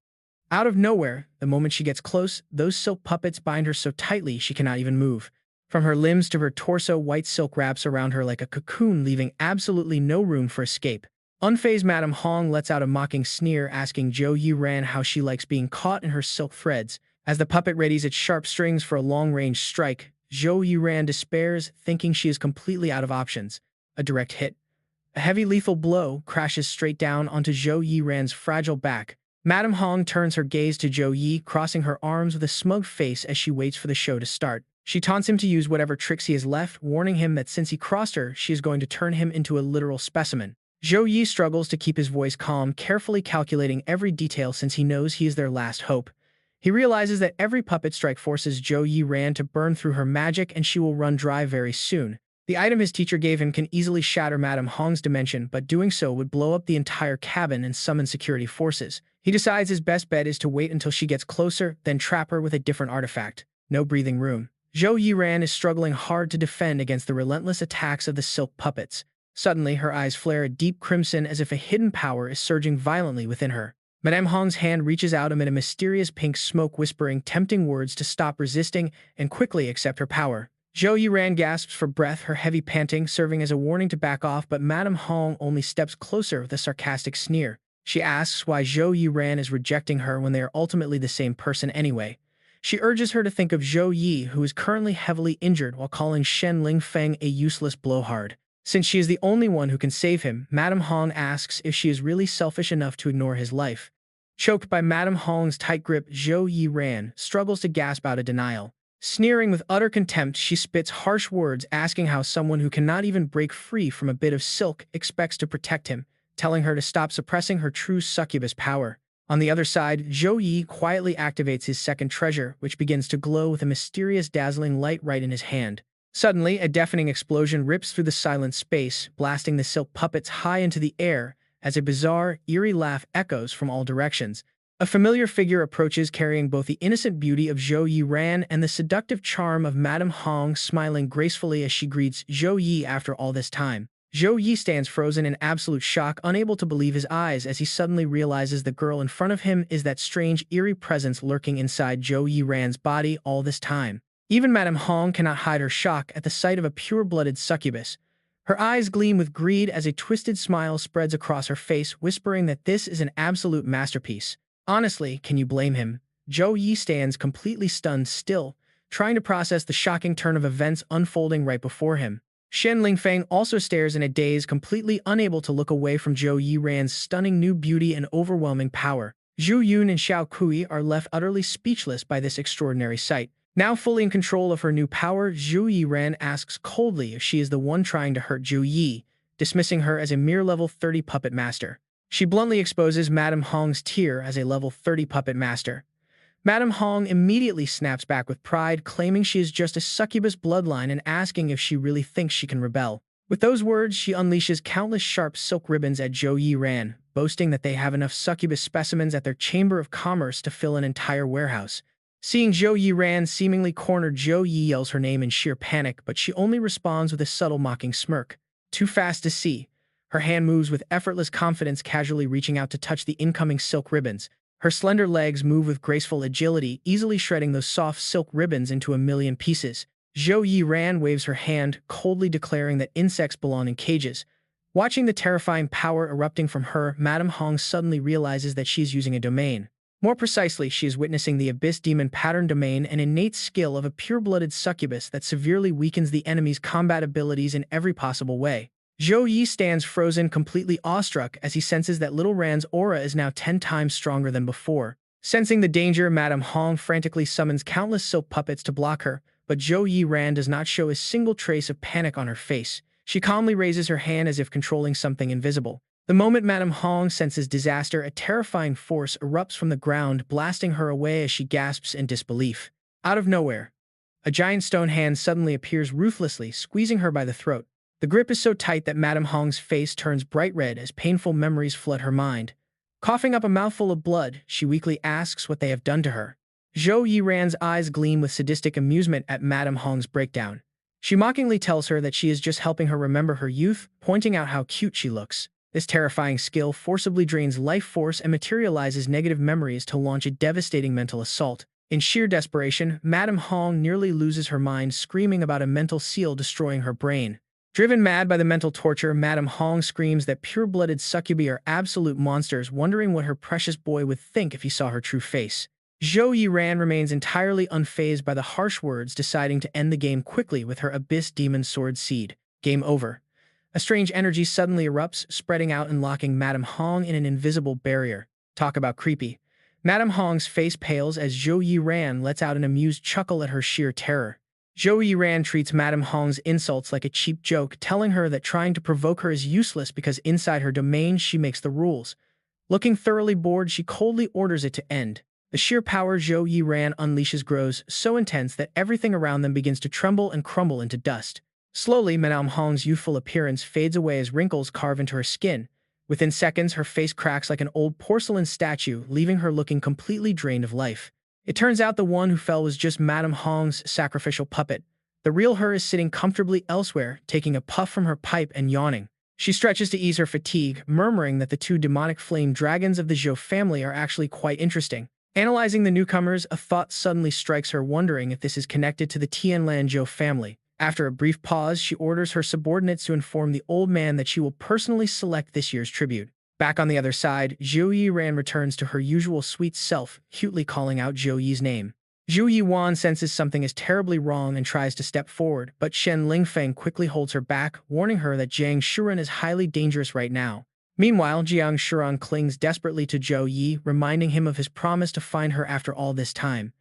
Out of nowhere, the moment she gets close, those silk puppets bind her so tightly she cannot even move. From her limbs to her torso, white silk wraps around her like a cocoon, leaving absolutely no room for escape. Unfazed, Madame Hong lets out a mocking sneer, asking Zhou Yi how she likes being caught in her silk threads. As the puppet readies its sharp strings for a long-range strike, Zhou Yi despairs, thinking she is completely out of options. A direct hit. A heavy lethal blow crashes straight down onto Zhou Yi's fragile back. Madame Hong turns her gaze to Zhou Yi, crossing her arms with a smug face as she waits for the show to start. She taunts him to use whatever tricks he has left, warning him that since he crossed her, she is going to turn him into a literal specimen. Zhou Yi struggles to keep his voice calm, carefully calculating every detail since he knows he is their last hope. He realizes that every puppet strike forces Zhou Yi to burn through her magic, and she will run dry very soon. The item his teacher gave him can easily shatter Madame Hong's dimension, but doing so would blow up the entire cabin and summon security forces. He decides his best bet is to wait until she gets closer, then trap her with a different artifact. No breathing room. Zhou Yi is struggling hard to defend against the relentless attacks of the silk puppets. Suddenly, her eyes flare a deep crimson as if a hidden power is surging violently within her. Madame Hong's hand reaches out amid a mysterious pink smoke, whispering tempting words to stop resisting and quickly accept her power. Zhou Yi gasps for breath, her heavy panting serving as a warning to back off, but Madame Hong only steps closer with a sarcastic sneer. She asks why Zhou Yi is rejecting her when they are ultimately the same person anyway. She urges her to think of Zhou Yi, who is currently heavily injured, while calling Shen Lingfeng a useless blowhard. Since she is the only one who can save him, Madame Hong asks if she is really selfish enough to ignore his life. Choked by Madame Hong's tight grip, Zhou Yi struggles to gasp out a denial. Sneering with utter contempt, she spits harsh words asking how someone who cannot even break free from a bit of silk expects to protect him, telling her to stop suppressing her true succubus power. On the other side, Zhou Yi quietly activates his second treasure, which begins to glow with a mysterious dazzling light right in his hand. Suddenly, a deafening explosion rips through the silent space, blasting the silk puppets high into the air as a bizarre, eerie laugh echoes from all directions. A familiar figure approaches carrying both the innocent beauty of Zhou Yi Ran and the seductive charm of Madame Hong, smiling gracefully as she greets Zhou Yi after all this time. Zhou Yi stands frozen in absolute shock, unable to believe his eyes as he suddenly realizes the girl in front of him is that strange, eerie presence lurking inside Zhou Yi Ran's body all this time. Even Madame Hong cannot hide her shock at the sight of a pure-blooded succubus. Her eyes gleam with greed as a twisted smile spreads across her face, whispering that this is an absolute masterpiece. Honestly, can you blame him? Zhou Yi stands completely stunned still, trying to process the shocking turn of events unfolding right before him. Shen Lingfeng also stares in a daze, completely unable to look away from Zhou Yi Ran's stunning new beauty and overwhelming power. Zhu Yun and Xiao Kui are left utterly speechless by this extraordinary sight. Now fully in control of her new power, Zhou Yi Ran asks coldly if she is the one trying to hurt Zhu Yi, dismissing her as a mere level 30 puppet master. She bluntly exposes Madame Hong's tier as a level 30 puppet master. Madame Hong immediately snaps back with pride, claiming she is just a succubus bloodline and asking if she really thinks she can rebel. With those words, she unleashes countless sharp silk ribbons at Zhou Yi Ran, boasting that they have enough succubus specimens at their chamber of commerce to fill an entire warehouse. Seeing Zhou Yi Ran seemingly cornered, Zhou Yi yells her name in sheer panic, but she only responds with a subtle mocking smirk. Too fast to see. Her hand moves with effortless confidence, casually reaching out to touch the incoming silk ribbons. Her slender legs move with graceful agility, easily shredding those soft silk ribbons into a million pieces. Zhou Yi Ran waves her hand, coldly declaring that insects belong in cages. Watching the terrifying power erupting from her, Madame Hong suddenly realizes that she is using a domain. More precisely, she is witnessing the Abyss Demon Pattern Domain, an innate skill of a pure-blooded succubus that severely weakens the enemy's combat abilities in every possible way. Zhou Yi stands frozen, completely awestruck as he senses that little Ran's aura is now 10 times stronger than before. Sensing the danger, Madame Hong frantically summons countless silk puppets to block her, but Zhou Yi Ran does not show a single trace of panic on her face. She calmly raises her hand as if controlling something invisible. The moment Madame Hong senses disaster, a terrifying force erupts from the ground, blasting her away as she gasps in disbelief. Out of nowhere, a giant stone hand suddenly appears, ruthlessly squeezing her by the throat. The grip is so tight that Madame Hong's face turns bright red as painful memories flood her mind. Coughing up a mouthful of blood, she weakly asks what they have done to her. Zhou Yi Ran's eyes gleam with sadistic amusement at Madame Hong's breakdown. She mockingly tells her that she is just helping her remember her youth, pointing out how cute she looks. This terrifying skill forcibly drains life force and materializes negative memories to launch a devastating mental assault. In sheer desperation, Madame Hong nearly loses her mind, screaming about a mental seal destroying her brain. Driven mad by the mental torture, Madame Hong screams that pure-blooded succubi are absolute monsters, wondering what her precious boy would think if he saw her true face. Zhou Yi Ran remains entirely unfazed by the harsh words, deciding to end the game quickly with her Abyss Demon Sword Seed. Game over. A strange energy suddenly erupts, spreading out and locking Madame Hong in an invisible barrier. Talk about creepy. Madame Hong's face pales as Zhou Yi Ran lets out an amused chuckle at her sheer terror. Zhou Yi Ran treats Madame Hong's insults like a cheap joke, telling her that trying to provoke her is useless because inside her domain she makes the rules. Looking thoroughly bored, she coldly orders it to end. The sheer power Zhou Yi Ran unleashes grows so intense that everything around them begins to tremble and crumble into dust. Slowly, Madame Hong's youthful appearance fades away as wrinkles carve into her skin. Within seconds, her face cracks like an old porcelain statue, leaving her looking completely drained of life. It turns out the one who fell was just Madame Hong's sacrificial puppet. The real her is sitting comfortably elsewhere, taking a puff from her pipe and yawning. She stretches to ease her fatigue, murmuring that the two demonic flame dragons of the Zhou family are actually quite interesting. Analyzing the newcomers, a thought suddenly strikes her, wondering if this is connected to the Tianlan Zhou family. After a brief pause, she orders her subordinates to inform the old man that she will personally select this year's tribute. Back on the other side, Zhou Yi Ran returns to her usual sweet self, cutely calling out Zhou Yi's name. Zhu Yiwan senses something is terribly wrong and tries to step forward, but Shen Lingfeng quickly holds her back, warning her that Jiang Shuren is highly dangerous right now. Meanwhile, Jiang Shuren clings desperately to Zhou Yi, reminding him of his promise to find her after all this time.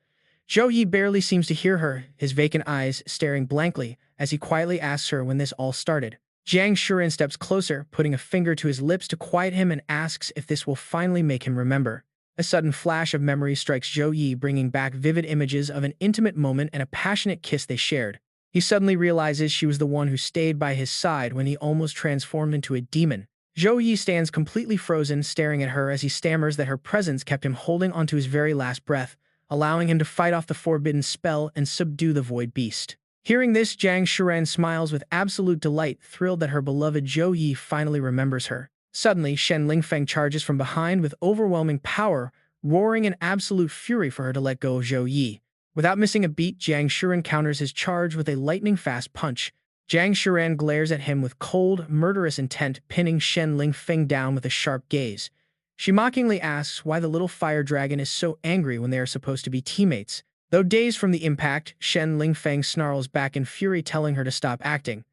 Zhou Yi barely seems to hear her, his vacant eyes staring blankly as he quietly asks her when this all started. Jiang Shuren steps closer, putting a finger to his lips to quiet him and asks if this will finally make him remember. A sudden flash of memory strikes Zhou Yi, bringing back vivid images of an intimate moment and a passionate kiss they shared. He suddenly realizes she was the one who stayed by his side when he almost transformed into a demon. Zhou Yi stands completely frozen, staring at her as he stammers that her presence kept him holding onto his very last breath, allowing him to fight off the forbidden spell and subdue the void beast. Hearing this, Jiang Shuren smiles with absolute delight, thrilled that her beloved Zhou Yi finally remembers her. Suddenly, Shen Lingfeng charges from behind with overwhelming power, roaring in absolute fury for her to let go of Zhou Yi. Without missing a beat, Jiang Shuren counters his charge with a lightning-fast punch. Jiang Shuren glares at him with cold, murderous intent, pinning Shen Lingfeng down with a sharp gaze. She mockingly asks why the little fire dragon is so angry when they are supposed to be teammates. Though dazed from the impact, Shen Lingfeng snarls back in fury, telling her to stop acting.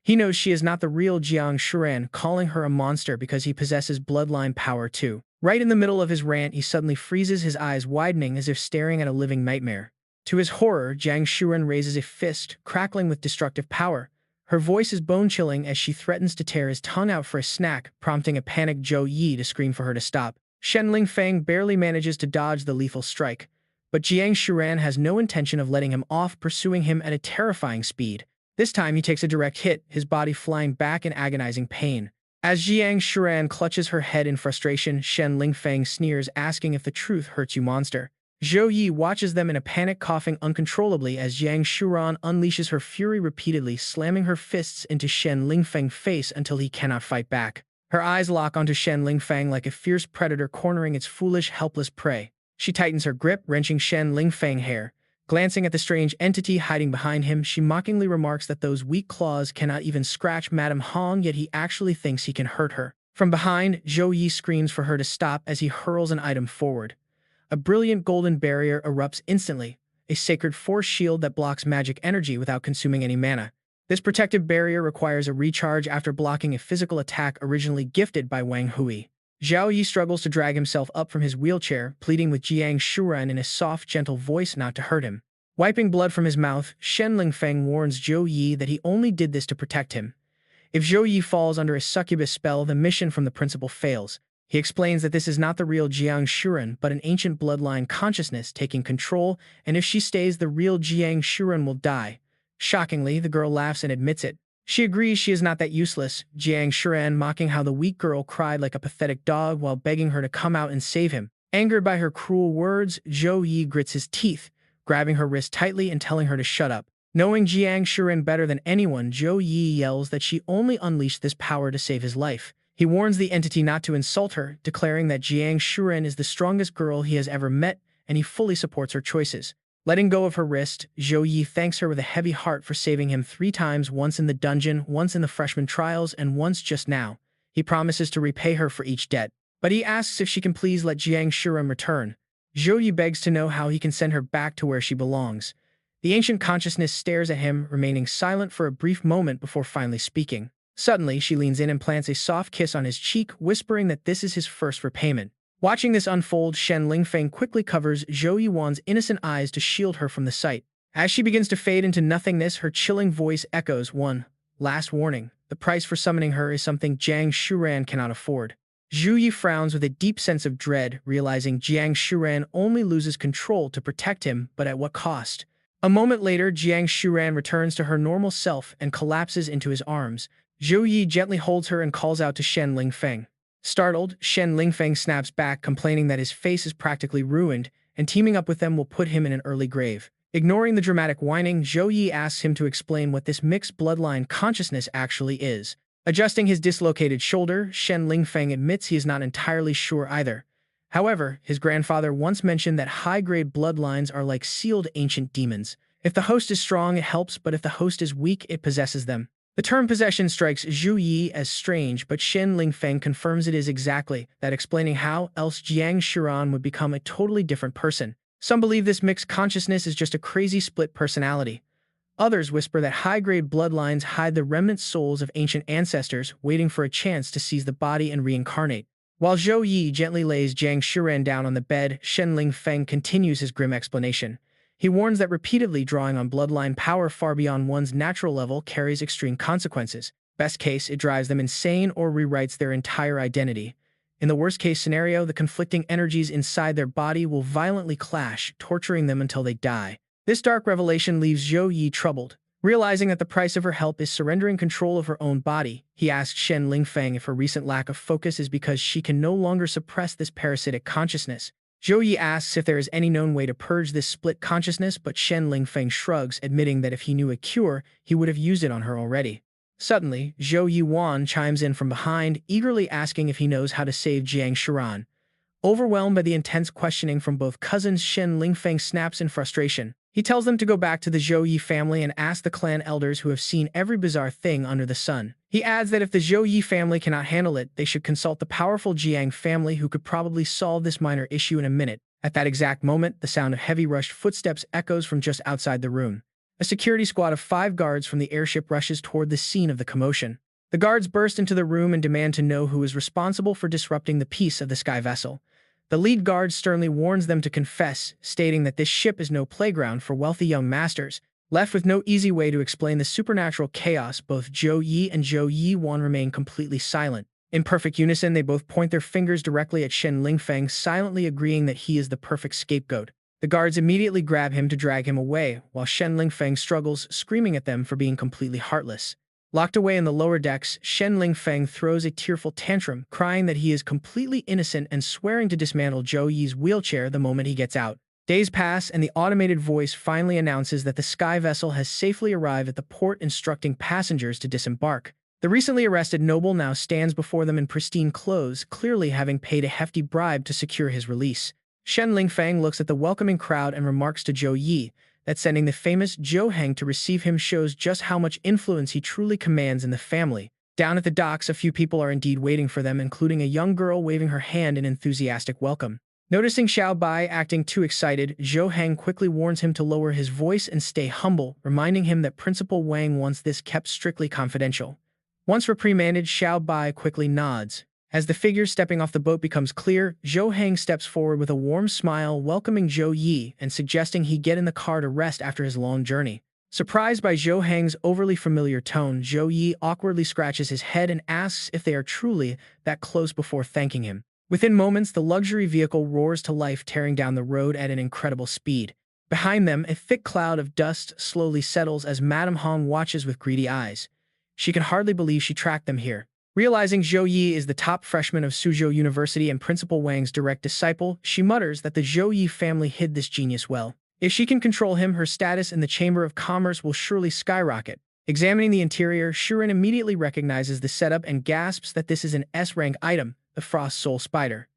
He knows she is not the real Jiang Shuren, calling her a monster because he possesses bloodline power too. Right in the middle of his rant, he suddenly freezes, his eyes widening as if staring at a living nightmare. To his horror, Jiang Shuren raises a fist, crackling with destructive power. Her voice is bone-chilling as she threatens to tear his tongue out for a snack, prompting a panicked Zhou Yi to scream for her to stop. Shen Lingfeng barely manages to dodge the lethal strike, but Jiang Shuren has no intention of letting him off, pursuing him at a terrifying speed. This time he takes a direct hit, his body flying back in agonizing pain. As Jiang Shuren clutches her head in frustration, Shen Lingfeng sneers, asking if the truth hurts you, monster. Zhou Yi watches them in a panic, coughing uncontrollably as Jiang Shuren unleashes her fury repeatedly, slamming her fists into Shen Lingfeng's face until he cannot fight back. Her eyes lock onto Shen Lingfeng like a fierce predator cornering its foolish, helpless prey. She tightens her grip, wrenching Shen Lingfeng's hair. Glancing at the strange entity hiding behind him, she mockingly remarks that those weak claws cannot even scratch Madame Hong, yet he actually thinks he can hurt her. From behind, Zhou Yi screams for her to stop as he hurls an item forward. A brilliant golden barrier erupts instantly, a sacred force shield that blocks magic energy without consuming any mana. This protective barrier requires a recharge after blocking a physical attack originally gifted by Wang Hui. Zhou Yi struggles to drag himself up from his wheelchair, pleading with Jiang Shuren in a soft, gentle voice not to hurt him. Wiping blood from his mouth, Shen Lingfeng warns Zhou Yi that he only did this to protect him. If Zhou Yi falls under a succubus spell, the mission from the principal fails. He explains that this is not the real Jiang Shuren, but an ancient bloodline consciousness taking control, and if she stays, the real Jiang Shuren will die. Shockingly, the girl laughs and admits it. She agrees she is not that useless, Jiang Shuren mocking how the weak girl cried like a pathetic dog while begging her to come out and save him. Angered by her cruel words, Zhou Yi grits his teeth, grabbing her wrist tightly and telling her to shut up. Knowing Jiang Shuren better than anyone, Zhou Yi yells that she only unleashed this power to save his life. He warns the entity not to insult her, declaring that Jiang Shuren is the strongest girl he has ever met, and he fully supports her choices. Letting go of her wrist, Zhou Yi thanks her with a heavy heart for saving him 3 times, once in the dungeon, once in the freshman trials, and once just now. He promises to repay her for each debt, but he asks if she can please let Jiang Shuren return. Zhou Yi begs to know how he can send her back to where she belongs. The ancient consciousness stares at him, remaining silent for a brief moment before finally speaking. Suddenly, she leans in and plants a soft kiss on his cheek, whispering that this is his first repayment. Watching this unfold, Shen Lingfeng quickly covers Zhou Yiwan's innocent eyes to shield her from the sight. As she begins to fade into nothingness, her chilling voice echoes one last warning. The price for summoning her is something Jiang Shuren cannot afford. Zhou Yi frowns with a deep sense of dread, realizing Jiang Shuren only loses control to protect him, but at what cost? A moment later, Jiang Shuren returns to her normal self and collapses into his arms. Zhou Yi gently holds her and calls out to Shen Lingfeng. Startled, Shen Lingfeng snaps back, complaining that his face is practically ruined, and teaming up with them will put him in an early grave. Ignoring the dramatic whining, Zhou Yi asks him to explain what this mixed bloodline consciousness actually is. Adjusting his dislocated shoulder, Shen Lingfeng admits he is not entirely sure either. However, his grandfather once mentioned that high-grade bloodlines are like sealed ancient demons. If the host is strong, it helps, but if the host is weak, it possesses them. The term possession strikes Zhou Yi as strange, but Shen Lingfeng confirms it is exactly that, explaining how else Jiang Shuren would become a totally different person. Some believe this mixed consciousness is just a crazy split personality. Others whisper that high-grade bloodlines hide the remnant souls of ancient ancestors, waiting for a chance to seize the body and reincarnate. While Zhou Yi gently lays Jiang Shuren down on the bed, Shen Lingfeng continues his grim explanation. He warns that repeatedly drawing on bloodline power far beyond one's natural level carries extreme consequences. Best case, it drives them insane or rewrites their entire identity. In the worst-case scenario, the conflicting energies inside their body will violently clash, torturing them until they die. This dark revelation leaves Zhou Yi troubled. Realizing that the price of her help is surrendering control of her own body, he asks Shen Lingfeng if her recent lack of focus is because she can no longer suppress this parasitic consciousness. Zhou Yi asks if there is any known way to purge this split consciousness, but Shen Lingfeng shrugs, admitting that if he knew a cure, he would have used it on her already. Suddenly, Zhou Yi chimes in from behind, eagerly asking if he knows how to save Jiang Shiran. Overwhelmed by the intense questioning from both cousins, Shen Lingfeng snaps in frustration. He tells them to go back to the Zhou Yi family and ask the clan elders who have seen every bizarre thing under the sun. He adds that if the Zhou Yi family cannot handle it, they should consult the powerful Jiang family who could probably solve this minor issue in a minute. At that exact moment, the sound of heavy rushed footsteps echoes from just outside the room. A security squad of 5 guards from the airship rushes toward the scene of the commotion. The guards burst into the room and demand to know who is responsible for disrupting the peace of the sky vessel. The lead guard sternly warns them to confess, stating that this ship is no playground for wealthy young masters. Left with no easy way to explain the supernatural chaos, both Zhou Yi and Zhou Yi remain completely silent. In perfect unison, they both point their fingers directly at Shen Lingfeng, silently agreeing that he is the perfect scapegoat. The guards immediately grab him to drag him away, while Shen Lingfeng struggles, screaming at them for being completely heartless. Locked away in the lower decks, Shen Lingfeng throws a tearful tantrum, crying that he is completely innocent and swearing to dismantle Zhou Yi's wheelchair the moment he gets out. Days pass, and the automated voice finally announces that the sky vessel has safely arrived at the port, instructing passengers to disembark. The recently arrested noble now stands before them in pristine clothes, clearly having paid a hefty bribe to secure his release. Shen Lingfeng looks at the welcoming crowd and remarks to Zhou Yi that sending the famous Zhou Heng to receive him shows just how much influence he truly commands in the family. Down at the docks, a few people are indeed waiting for them, including a young girl waving her hand in enthusiastic welcome. Noticing Xiao Bai acting too excited, Zhou Heng quickly warns him to lower his voice and stay humble, reminding him that Principal Wang wants this kept strictly confidential. Once reprimanded, Xiao Bai quickly nods. As the figure stepping off the boat becomes clear, Zhou Heng steps forward with a warm smile, welcoming Zhou Yi and suggesting he get in the car to rest after his long journey. Surprised by Zhou Heng's overly familiar tone, Zhou Yi awkwardly scratches his head and asks if they are truly that close before thanking him. Within moments, the luxury vehicle roars to life, tearing down the road at an incredible speed. Behind them, a thick cloud of dust slowly settles as Madame Hong watches with greedy eyes. She can hardly believe she tracked them here. Realizing Zhou Yi is the top freshman of Suzhou University and Principal Wang's direct disciple, she mutters that the Zhou Yi family hid this genius well. If she can control him, her status in the Chamber of Commerce will surely skyrocket. Examining the interior, Shirin immediately recognizes the setup and gasps that this is an S-rank item, the Frost Soul Spider.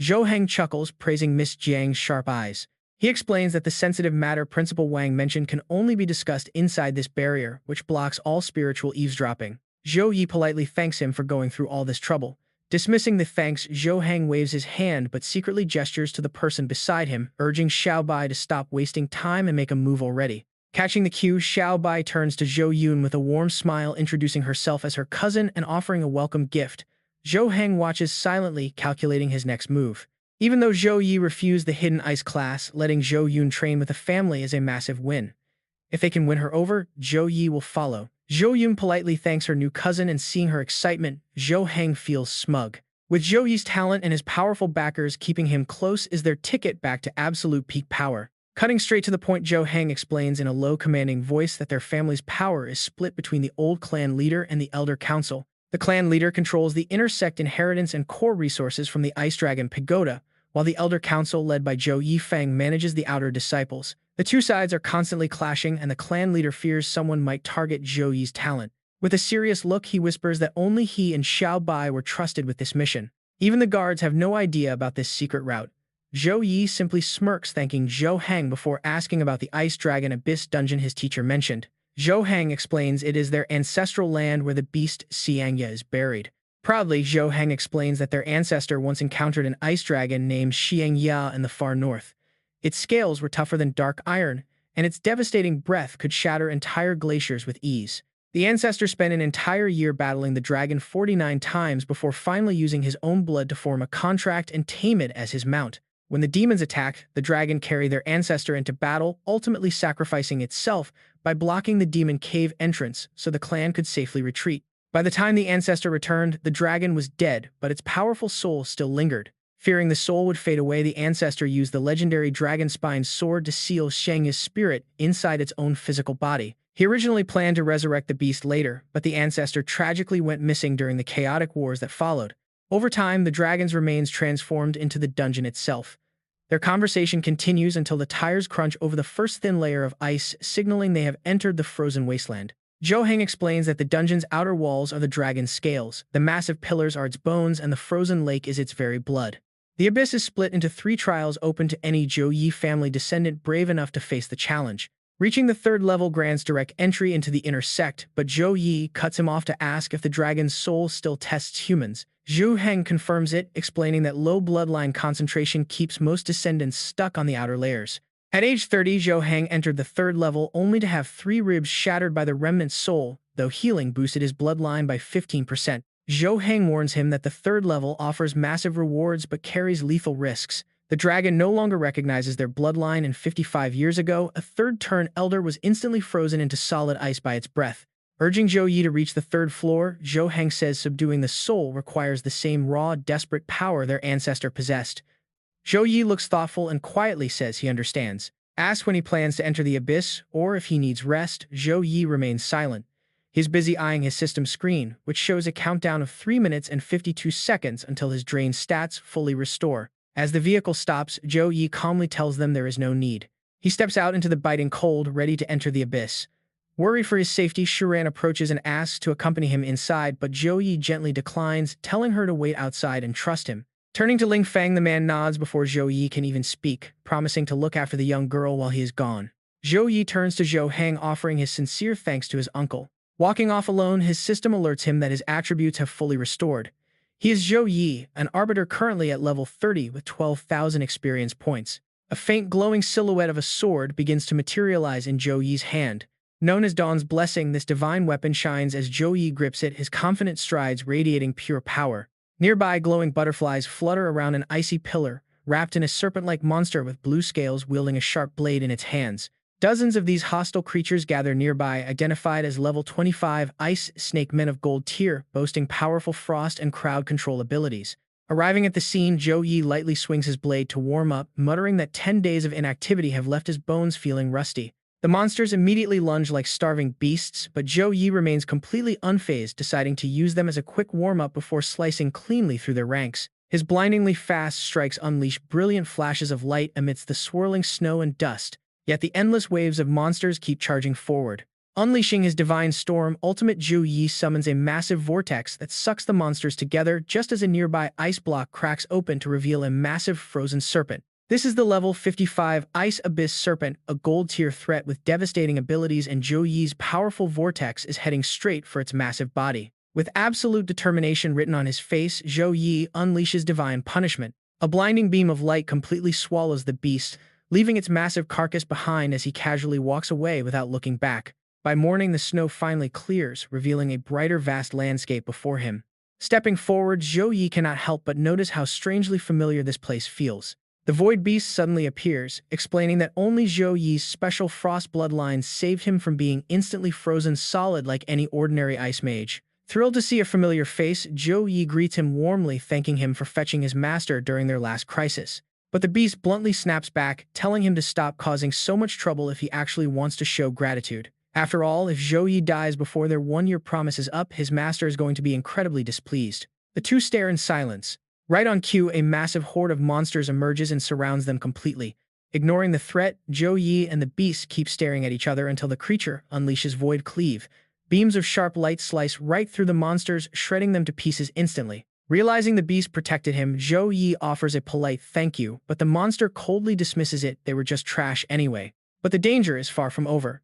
Zhou Heng chuckles, praising Miss Jiang's sharp eyes. He explains that the sensitive matter Principal Wang mentioned can only be discussed inside this barrier, which blocks all spiritual eavesdropping. Zhou Yi politely thanks him for going through all this trouble. Dismissing the thanks, Zhou Heng waves his hand but secretly gestures to the person beside him, urging Xiao Bai to stop wasting time and make a move already. Catching the cue, Xiao Bai turns to Zhou Yun with a warm smile, introducing herself as her cousin and offering a welcome gift. Zhou Heng watches silently, calculating his next move. Even though Zhou Yi refused the hidden ice class, letting Zhou Yun train with the family is a massive win. If they can win her over, Zhou Yi will follow. Zhou Yun politely thanks her new cousin, and seeing her excitement, Zhou Heng feels smug. With Zhou Yi's talent and his powerful backers keeping him close is their ticket back to absolute peak power. Cutting straight to the point, Zhou Heng explains in a low, commanding voice that their family's power is split between the old clan leader and the elder council. The clan leader controls the intersect inheritance and core resources from the Ice Dragon Pagoda, while the elder council led by Zhou Yifeng manages the outer disciples. The two sides are constantly clashing, and the clan leader fears someone might target Zhou Yi's talent. With a serious look, he whispers that only he and Xiao Bai were trusted with this mission. Even the guards have no idea about this secret route. Zhou Yi simply smirks, thanking Zhou Heng before asking about the Ice Dragon Abyss dungeon his teacher mentioned. Zhou Heng explains it is their ancestral land where the beast Xiangya is buried. Proudly, Zhou Heng explains that their ancestor once encountered an ice dragon named Xiangya in the far north. Its scales were tougher than dark iron, and its devastating breath could shatter entire glaciers with ease. The ancestor spent an entire year battling the dragon 49 times before finally using his own blood to form a contract and tame it as his mount. When the demons attack, the dragon carry their ancestor into battle, ultimately sacrificing itself by blocking the demon cave entrance so the clan could safely retreat. By the time the ancestor returned, the dragon was dead, but its powerful soul still lingered. Fearing the soul would fade away, the ancestor used the legendary dragon spine sword to seal Shang's spirit inside its own physical body. He originally planned to resurrect the beast later, but the ancestor tragically went missing during the chaotic wars that followed. Over time, the dragon's remains transformed into the dungeon itself. Their conversation continues until the tires crunch over the first thin layer of ice, signaling they have entered the frozen wasteland. Zhou Yi explains that the dungeon's outer walls are the dragon's scales, the massive pillars are its bones, and the frozen lake is its very blood. The abyss is split into 3 trials open to any Zhou Yi family descendant brave enough to face the challenge. Reaching the 3rd level grants direct entry into the inner sect, but Zhou Yi cuts him off to ask if the dragon's soul still tests humans. Zhu Heng confirms it, explaining that low bloodline concentration keeps most descendants stuck on the outer layers. At age 30, Zhou Heng entered the 3rd level only to have 3 ribs shattered by the remnant soul, though healing boosted his bloodline by 15%. Zhou Heng warns him that the 3rd level offers massive rewards but carries lethal risks. The dragon no longer recognizes their bloodline, and 55 years ago, a 3rd turn elder was instantly frozen into solid ice by its breath. Urging Zhou Yi to reach the 3rd floor, Zhou Heng says subduing the soul requires the same raw, desperate power their ancestor possessed. Zhou Yi looks thoughtful and quietly says he understands. Asked when he plans to enter the abyss or if he needs rest, Zhou Yi remains silent. He's busy eyeing his system screen, which shows a countdown of 3 minutes and 52 seconds until his drained stats fully restore. As the vehicle stops, Zhou Yi calmly tells them there is no need. He steps out into the biting cold, ready to enter the abyss. Worried for his safety, Shuran approaches and asks to accompany him inside, but Zhou Yi gently declines, telling her to wait outside and trust him. Turning to Ling Feng, the man nods before Zhou Yi can even speak, promising to look after the young girl while he is gone. Zhou Yi turns to Zhou Heng, offering his sincere thanks to his uncle. Walking off alone, his system alerts him that his attributes have fully restored. He is Zhou Yi, an arbiter currently at level 30 with 12,000 experience points. A faint glowing silhouette of a sword begins to materialize in Zhou Yi's hand. Known as Dawn's Blessing, this divine weapon shines as Zhou Yi grips it, his confident strides radiating pure power. Nearby, glowing butterflies flutter around an icy pillar, wrapped in a serpent-like monster with blue scales wielding a sharp blade in its hands. Dozens of these hostile creatures gather nearby, identified as level 25 ice snake men of gold tier, boasting powerful frost and crowd control abilities. Arriving at the scene, Zhou Yi lightly swings his blade to warm up, muttering that 10 days of inactivity have left his bones feeling rusty. The monsters immediately lunge like starving beasts, but Zhou Yi remains completely unfazed, deciding to use them as a quick warm-up before slicing cleanly through their ranks. His blindingly fast strikes unleash brilliant flashes of light amidst the swirling snow and dust, yet the endless waves of monsters keep charging forward. Unleashing his divine storm, ultimate Zhou Yi summons a massive vortex that sucks the monsters together just as a nearby ice block cracks open to reveal a massive frozen serpent. This is the level 55 Ice Abyss Serpent, a gold-tier threat with devastating abilities, and Zhou Yi's powerful vortex is heading straight for its massive body. With absolute determination written on his face, Zhou Yi unleashes divine punishment. A blinding beam of light completely swallows the beast, leaving its massive carcass behind as he casually walks away without looking back. By morning, the snow finally clears, revealing a brighter, vast landscape before him. Stepping forward, Zhou Yi cannot help but notice how strangely familiar this place feels. The Void Beast suddenly appears, explaining that only Zhou Yi's special frost bloodline saved him from being instantly frozen solid like any ordinary ice mage. Thrilled to see a familiar face, Zhou Yi greets him warmly, thanking him for fetching his master during their last crisis. But the beast bluntly snaps back, telling him to stop causing so much trouble if he actually wants to show gratitude. After all, if Zhou Yi dies before their 1-year promise is up, his master is going to be incredibly displeased. The two stare in silence. Right on cue, a massive horde of monsters emerges and surrounds them completely. Ignoring the threat, Zhou Yi and the beast keep staring at each other until the creature unleashes Void Cleave. Beams of sharp light slice right through the monsters, shredding them to pieces instantly. Realizing the beast protected him, Zhou Yi offers a polite thank you, but the monster coldly dismisses it. They were just trash anyway. But the danger is far from over.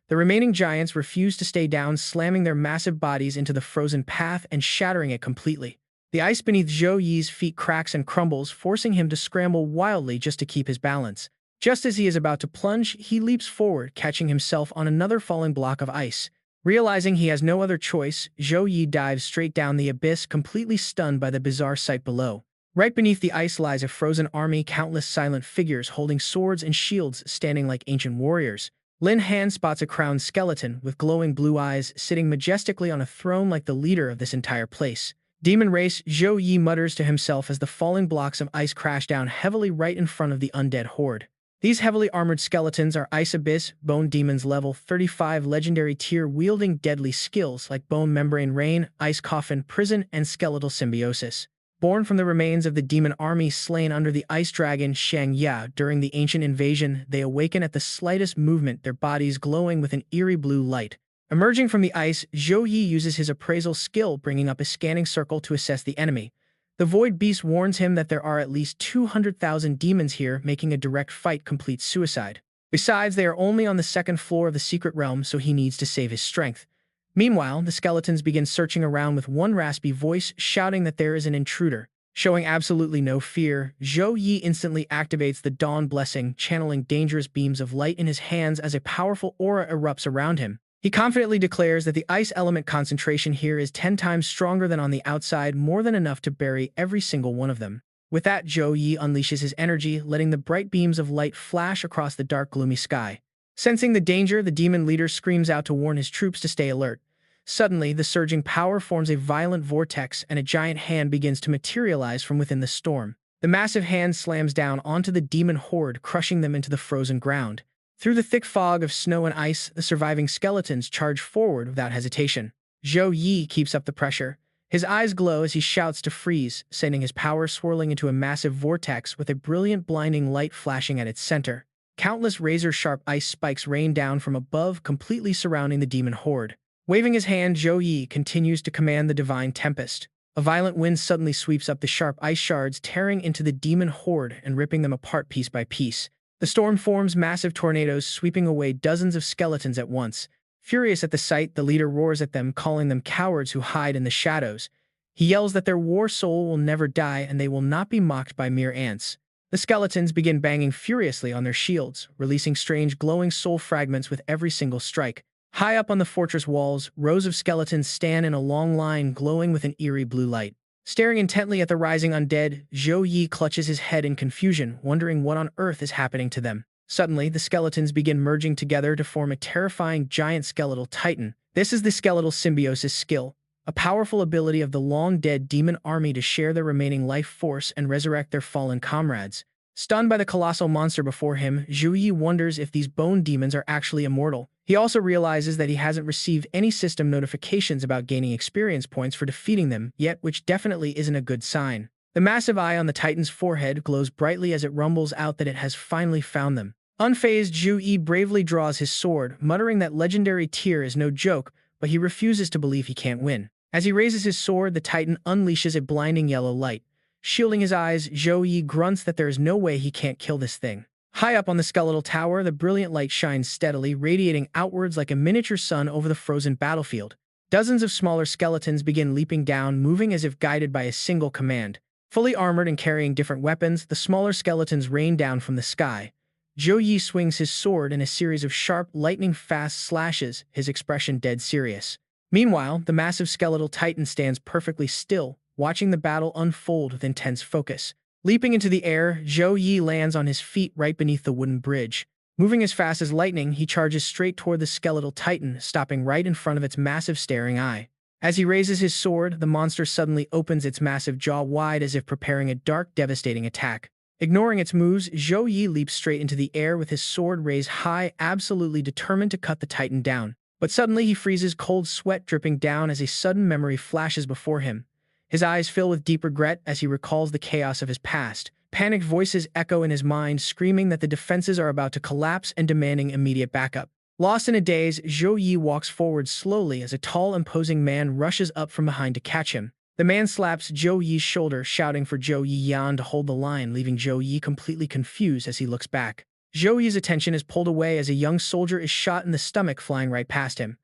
The remaining giants refuse to stay down, slamming their massive bodies into the frozen path and shattering it completely. The ice beneath Zhou Yi's feet cracks and crumbles, forcing him to scramble wildly just to keep his balance. Just as he is about to plunge, he leaps forward, catching himself on another falling block of ice. Realizing he has no other choice, Zhou Yi dives straight down the abyss, completely stunned by the bizarre sight below. Right beneath the ice lies a frozen army, countless silent figures holding swords and shields standing like ancient warriors. Lin Han spots a crowned skeleton with glowing blue eyes sitting majestically on a throne like the leader of this entire place. Demon race, Zhou Yi mutters to himself as the falling blocks of ice crash down heavily right in front of the undead horde. These heavily armored skeletons are Ice Abyss, Bone Demons level 35 legendary tier wielding deadly skills like Bone Membrane Rain, Ice Coffin, Prison, and Skeletal Symbiosis. Born from the remains of the demon army slain under the ice dragon Shang Ya during the ancient invasion, they awaken at the slightest movement, their bodies glowing with an eerie blue light. Emerging from the ice, Zhou Yi uses his appraisal skill, bringing up a scanning circle to assess the enemy. The Void Beast warns him that there are at least 200,000 demons here, making a direct fight complete suicide. Besides, they are only on the second floor of the secret realm, so he needs to save his strength. Meanwhile, the skeletons begin searching around with one raspy voice, shouting that there is an intruder. Showing absolutely no fear, Zhou Yi instantly activates the Dawn Blessing, channeling dangerous beams of light in his hands as a powerful aura erupts around him. He confidently declares that the ice element concentration here is 10 times stronger than on the outside, more than enough to bury every single one of them. With that, Zhou Yi unleashes his energy, letting the bright beams of light flash across the dark, gloomy sky. Sensing the danger, the demon leader screams out to warn his troops to stay alert. Suddenly, the surging power forms a violent vortex, and a giant hand begins to materialize from within the storm. The massive hand slams down onto the demon horde, crushing them into the frozen ground. Through the thick fog of snow and ice, the surviving skeletons charge forward without hesitation. Zhou Yi keeps up the pressure. His eyes glow as he shouts to freeze, sending his power swirling into a massive vortex with a brilliant blinding light flashing at its center. Countless razor-sharp ice spikes rain down from above, completely surrounding the demon horde. Waving his hand, Zhou Yi continues to command the divine tempest. A violent wind suddenly sweeps up the sharp ice shards, tearing into the demon horde and ripping them apart piece by piece. The storm forms massive tornadoes, sweeping away dozens of skeletons at once. Furious at the sight, the leader roars at them, calling them cowards who hide in the shadows. He yells that their war soul will never die and they will not be mocked by mere ants. The skeletons begin banging furiously on their shields, releasing strange glowing soul fragments with every single strike. High up on the fortress walls, rows of skeletons stand in a long line, glowing with an eerie blue light. Staring intently at the rising undead, Zhou Yi clutches his head in confusion, wondering what on earth is happening to them. Suddenly, the skeletons begin merging together to form a terrifying giant skeletal titan. This is the skeletal symbiosis skill, a powerful ability of the long-dead demon army to share their remaining life force and resurrect their fallen comrades. Stunned by the colossal monster before him, Zhou Yi wonders if these bone demons are actually immortal. He also realizes that he hasn't received any system notifications about gaining experience points for defeating them yet, which definitely isn't a good sign. The massive eye on the Titan's forehead glows brightly as it rumbles out that it has finally found them. Unfazed, Zhou Yi bravely draws his sword, muttering that legendary tier is no joke, but he refuses to believe he can't win. As he raises his sword, the Titan unleashes a blinding yellow light. Shielding his eyes, Zhou Yi grunts that there is no way he can't kill this thing. High up on the skeletal tower, the brilliant light shines steadily, radiating outwards like a miniature sun over the frozen battlefield. Dozens of smaller skeletons begin leaping down, moving as if guided by a single command. Fully armored and carrying different weapons, the smaller skeletons rain down from the sky. Zhou Yi swings his sword in a series of sharp, lightning-fast slashes, his expression dead serious. Meanwhile, the massive skeletal titan stands perfectly still, watching the battle unfold with intense focus. Leaping into the air, Zhou Yi lands on his feet right beneath the wooden bridge. Moving as fast as lightning, he charges straight toward the skeletal titan, stopping right in front of its massive staring eye. As he raises his sword, the monster suddenly opens its massive jaw wide as if preparing a dark, devastating attack. Ignoring its moves, Zhou Yi leaps straight into the air with his sword raised high, absolutely determined to cut the titan down. But suddenly he freezes, cold sweat dripping down as a sudden memory flashes before him. His eyes fill with deep regret as he recalls the chaos of his past. Panicked voices echo in his mind, screaming that the defenses are about to collapse and demanding immediate backup. Lost in a daze, Zhou Yi walks forward slowly as a tall, imposing man rushes up from behind to catch him. The man slaps Zhou Yi's shoulder, shouting for Zhou Yi Yan to hold the line, leaving Zhou Yi completely confused as he looks back. Zhou Yi's attention is pulled away as a young soldier is shot in the stomach, flying right past him.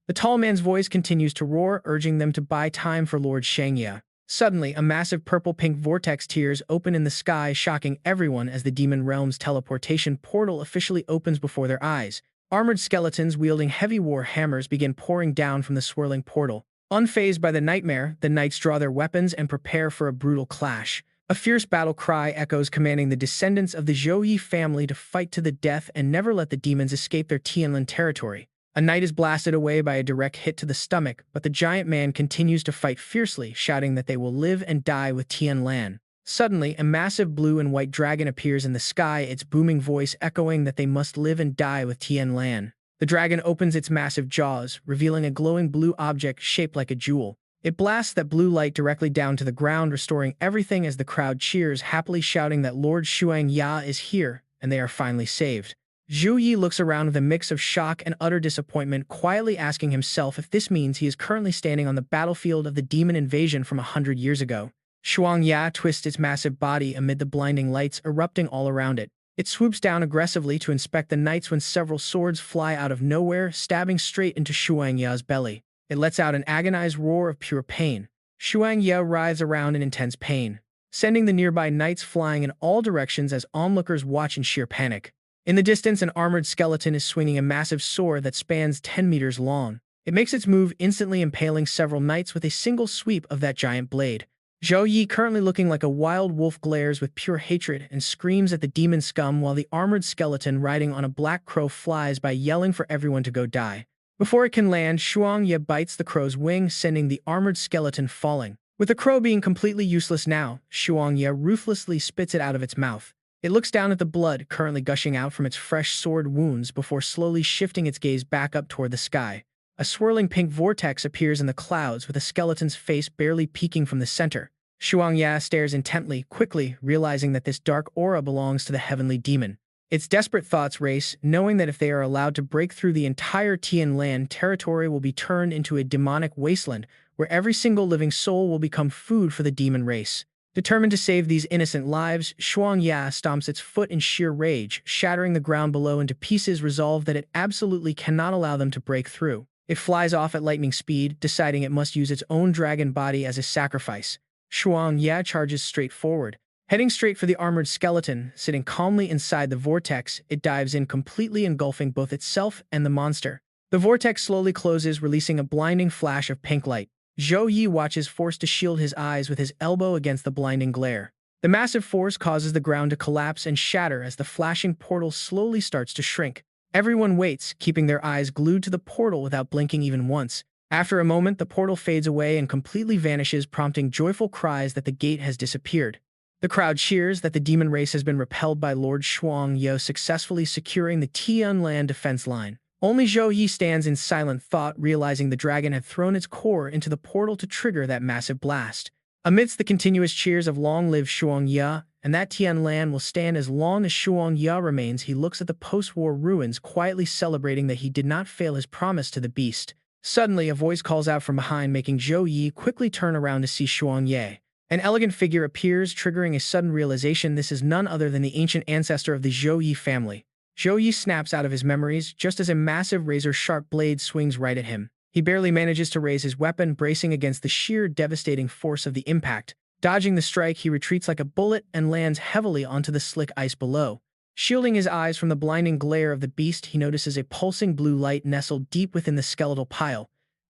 The tall man's voice continues to roar, urging them to buy time for Lord Shangya. Suddenly, a massive purple-pink vortex tears open in the sky, shocking everyone as the Demon Realm's teleportation portal officially opens before their eyes. Armored skeletons wielding heavy war hammers begin pouring down from the swirling portal. Unfazed by the nightmare, the knights draw their weapons and prepare for a brutal clash. A fierce battle cry echoes commanding the descendants of the Zhou Yi family to fight to the death and never let the demons escape their Tianlin territory. A knight is blasted away by a direct hit to the stomach, but the giant man continues to fight fiercely, shouting that they will live and die with Tianlan. Suddenly, a massive blue and white dragon appears in the sky, its booming voice echoing that they must live and die with Tianlan. The dragon opens its massive jaws, revealing a glowing blue object shaped like a jewel. It blasts that blue light directly down to the ground, restoring everything as the crowd cheers, happily shouting that Lord Xuangya is here, and they are finally saved. Zhou Yi looks around with a mix of shock and utter disappointment, quietly asking himself if this means he is currently standing on the battlefield of the demon invasion from 100 years ago. Xuangya twists its massive body amid the blinding lights erupting all around it. It swoops down aggressively to inspect the knights when several swords fly out of nowhere, stabbing straight into Xuangya's belly. It lets out an agonized roar of pure pain. Xuangya writhes around in intense pain, sending the nearby knights flying in all directions as onlookers watch in sheer panic. In the distance, an armored skeleton is swinging a massive sword that spans 10 meters long. It makes its move, instantly impaling several knights with a single sweep of that giant blade. Zhou Yi, currently looking like a wild wolf, glares with pure hatred and screams at the demon scum while the armored skeleton riding on a black crow flies by, yelling for everyone to go die. Before it can land, Xuangya bites the crow's wing, sending the armored skeleton falling. With the crow being completely useless now, Xuangya ruthlessly spits it out of its mouth. It looks down at the blood currently gushing out from its fresh sword wounds before slowly shifting its gaze back up toward the sky. A swirling pink vortex appears in the clouds with a skeleton's face barely peeking from the center. Xuangya stares intently, quickly realizing that this dark aura belongs to the heavenly demon. Its desperate thoughts race, knowing that if they are allowed to break through, the entire Tianlan territory will be turned into a demonic wasteland where every single living soul will become food for the demon race. Determined to save these innocent lives, Xuangya stomps its foot in sheer rage, shattering the ground below into pieces, resolved that it absolutely cannot allow them to break through. It flies off at lightning speed, deciding it must use its own dragon body as a sacrifice. Xuangya charges straight forward. Heading straight for the armored skeleton, sitting calmly inside the vortex, it dives in, completely engulfing both itself and the monster. The vortex slowly closes, releasing a blinding flash of pink light. Zhou Yi watches, forced to shield his eyes with his elbow against the blinding glare. The massive force causes the ground to collapse and shatter as the flashing portal slowly starts to shrink. Everyone waits, keeping their eyes glued to the portal without blinking even once. After a moment, the portal fades away and completely vanishes, prompting joyful cries that the gate has disappeared. The crowd cheers that the demon race has been repelled by Lord Xuangya, successfully securing the Tianlan defense line. Only Zhou Yi stands in silent thought, realizing the dragon had thrown its core into the portal to trigger that massive blast. Amidst the continuous cheers of "Long live Xuangya," and that Tianlan will stand as long as Xuangya remains, he looks at the post-war ruins, quietly celebrating that he did not fail his promise to the beast. Suddenly, a voice calls out from behind, making Zhou Yi quickly turn around to see Xuangya. An elegant figure appears, triggering a sudden realization this is none other than the ancient ancestor of the Zhou Yi family. Zhou Yi snaps out of his memories just as a massive razor-sharp blade swings right at him. He barely manages to raise his weapon, bracing against the sheer devastating force of the impact. Dodging the strike, he retreats like a bullet and lands heavily onto the slick ice below. Shielding his eyes from the blinding glare of the beast, he notices a pulsing blue light nestled deep within the skeletal pile.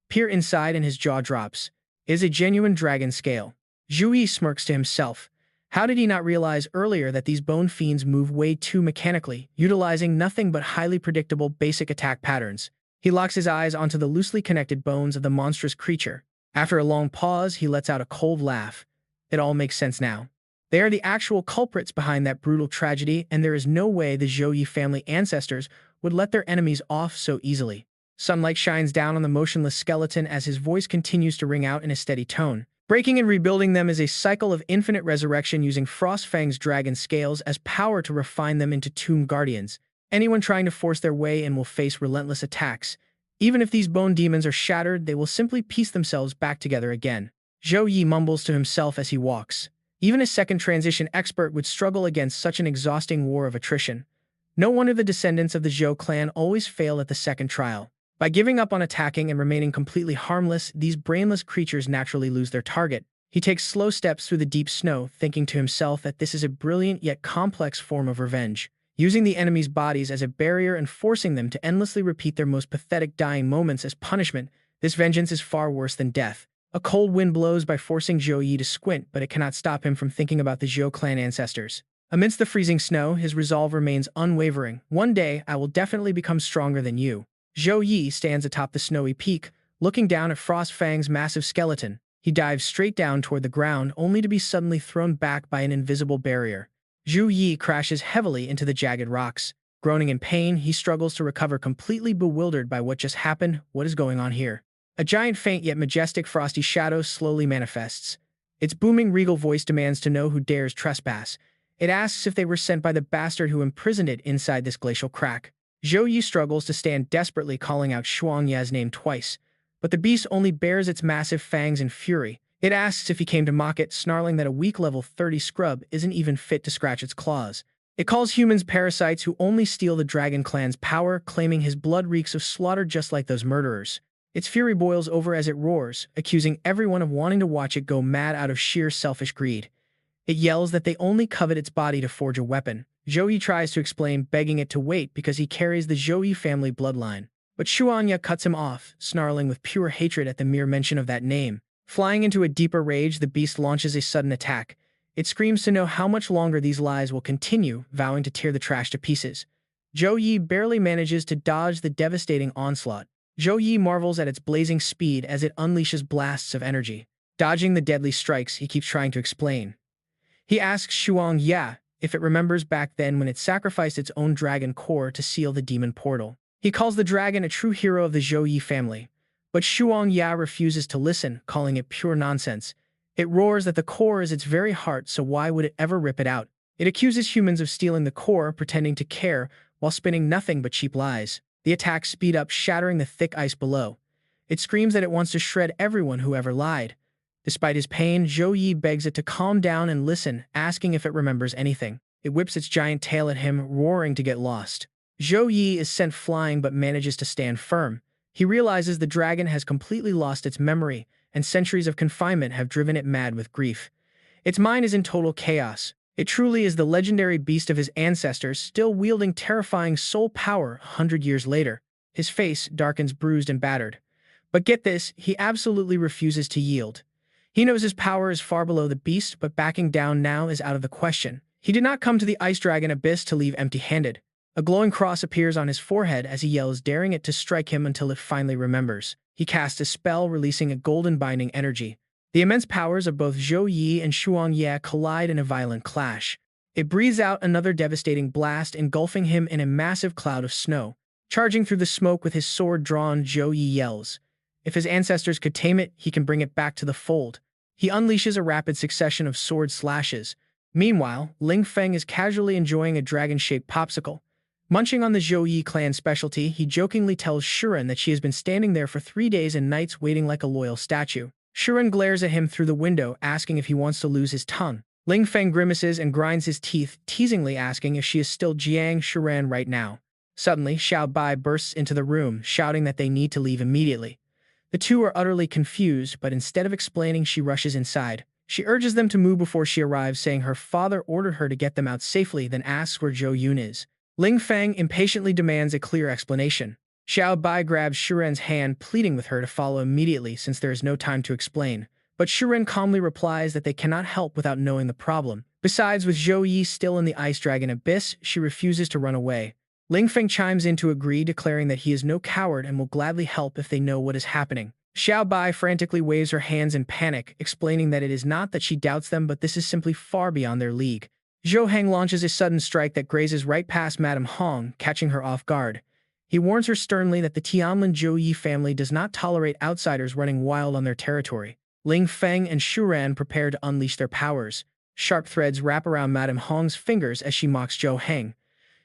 Peer inside and his jaw drops. It is a genuine dragon scale. Zhou Yi smirks to himself. How did he not realize earlier that these bone fiends move way too mechanically, utilizing nothing but highly predictable basic attack patterns? He locks his eyes onto the loosely connected bones of the monstrous creature. After a long pause, he lets out a cold laugh. It all makes sense now. They are the actual culprits behind that brutal tragedy, and there is no way the Zhou Yi family ancestors would let their enemies off so easily. Sunlight shines down on the motionless skeleton as his voice continues to ring out in a steady tone. Breaking and rebuilding them is a cycle of infinite resurrection, using Frostfang's dragon scales as power to refine them into tomb guardians. Anyone trying to force their way in will face relentless attacks. Even if these bone demons are shattered, they will simply piece themselves back together again. Zhou Yi mumbles to himself as he walks. Even a second transition expert would struggle against such an exhausting war of attrition. No wonder the descendants of the Zhou clan always fail at the second trial. By giving up on attacking and remaining completely harmless, these brainless creatures naturally lose their target. He takes slow steps through the deep snow, thinking to himself that this is a brilliant yet complex form of revenge. Using the enemy's bodies as a barrier and forcing them to endlessly repeat their most pathetic dying moments as punishment, this vengeance is far worse than death. A cold wind blows by forcing Zhou Yi to squint, but it cannot stop him from thinking about the Zhou clan ancestors. Amidst the freezing snow, his resolve remains unwavering. One day, I will definitely become stronger than you. Zhou Yi stands atop the snowy peak, looking down at Frost Fang's massive skeleton. He dives straight down toward the ground, only to be suddenly thrown back by an invisible barrier. Zhou Yi crashes heavily into the jagged rocks. Groaning in pain, he struggles to recover, completely bewildered by what just happened. What is going on here? A giant, faint yet majestic frosty shadow slowly manifests. Its booming, regal voice demands to know who dares trespass. It asks if they were sent by the bastard who imprisoned it inside this glacial crack. Zhou Yi struggles to stand, desperately calling out Shuangya's name twice, but the beast only bares its massive fangs in fury. It asks if he came to mock it, snarling that a weak level 30 scrub isn't even fit to scratch its claws. It calls humans parasites who only steal the Dragon Clan's power, claiming his blood reeks of slaughter just like those murderers. Its fury boils over as it roars, accusing everyone of wanting to watch it go mad out of sheer selfish greed. It yells that they only covet its body to forge a weapon. Zhou Yi tries to explain, begging it to wait because he carries the Zhou Yi family bloodline. But Shuanya cuts him off, snarling with pure hatred at the mere mention of that name. Flying into a deeper rage, the beast launches a sudden attack. It screams to know how much longer these lies will continue, vowing to tear the trash to pieces. Zhou Yi barely manages to dodge the devastating onslaught. Zhou Yi marvels at its blazing speed as it unleashes blasts of energy. Dodging the deadly strikes, he keeps trying to explain. He asks Shuangya if it remembers back then when it sacrificed its own dragon core to seal the demon portal. He calls the dragon a true hero of the Zhou Yi family, but Shuangya refuses to listen, calling it pure nonsense. It roars that the core is its very heart, so why would it ever rip it out? It accuses humans of stealing the core, pretending to care, while spinning nothing but cheap lies. The attacks speed up, shattering the thick ice below. It screams that it wants to shred everyone who ever lied. Despite his pain, Zhou Yi begs it to calm down and listen, asking if it remembers anything. It whips its giant tail at him, roaring to get lost. Zhou Yi is sent flying but manages to stand firm. He realizes the dragon has completely lost its memory, and centuries of confinement have driven it mad with grief. Its mind is in total chaos. It truly is the legendary beast of his ancestors, still wielding terrifying soul power 100 years later. His face darkens, bruised and battered. But get this, he absolutely refuses to yield. He knows his power is far below the beast, but backing down now is out of the question. He did not come to the Ice Dragon Abyss to leave empty-handed. A glowing cross appears on his forehead as he yells, daring it to strike him until it finally remembers. He casts a spell, releasing a golden binding energy. The immense powers of both Zhou Yi and Shuangya collide in a violent clash. It breathes out another devastating blast, engulfing him in a massive cloud of snow. Charging through the smoke with his sword drawn, Zhou Yi yells. If his ancestors could tame it, he can bring it back to the fold. He unleashes a rapid succession of sword slashes. Meanwhile, Ling Feng is casually enjoying a dragon-shaped popsicle. Munching on the Zhou Yi clan specialty, he jokingly tells Shuren that she has been standing there for 3 days and nights waiting like a loyal statue. Shuren glares at him through the window, asking if he wants to lose his tongue. Ling Feng grimaces and grinds his teeth, teasingly asking if she is still Jiang Shuren right now. Suddenly, Xiao Bai bursts into the room, shouting that they need to leave immediately. The two are utterly confused, but instead of explaining, she rushes inside. She urges them to move before she arrives, saying her father ordered her to get them out safely, then asks where Zhou Yun is. Ling Feng impatiently demands a clear explanation. Xiao Bai grabs Shuren's hand, pleading with her to follow immediately since there is no time to explain. But Shuren calmly replies that they cannot help without knowing the problem. Besides, with Zhou Yi still in the Ice Dragon Abyss, she refuses to run away. Ling Feng chimes in to agree, declaring that he is no coward and will gladly help if they know what is happening. Xiao Bai frantically waves her hands in panic, explaining that it is not that she doubts them, but this is simply far beyond their league. Zhou Heng launches a sudden strike that grazes right past Madame Hong, catching her off guard. He warns her sternly that the Tianlin Zhou Yi family does not tolerate outsiders running wild on their territory. Ling Feng and Shuren prepare to unleash their powers. Sharp threads wrap around Madame Hong's fingers as she mocks Zhou Heng.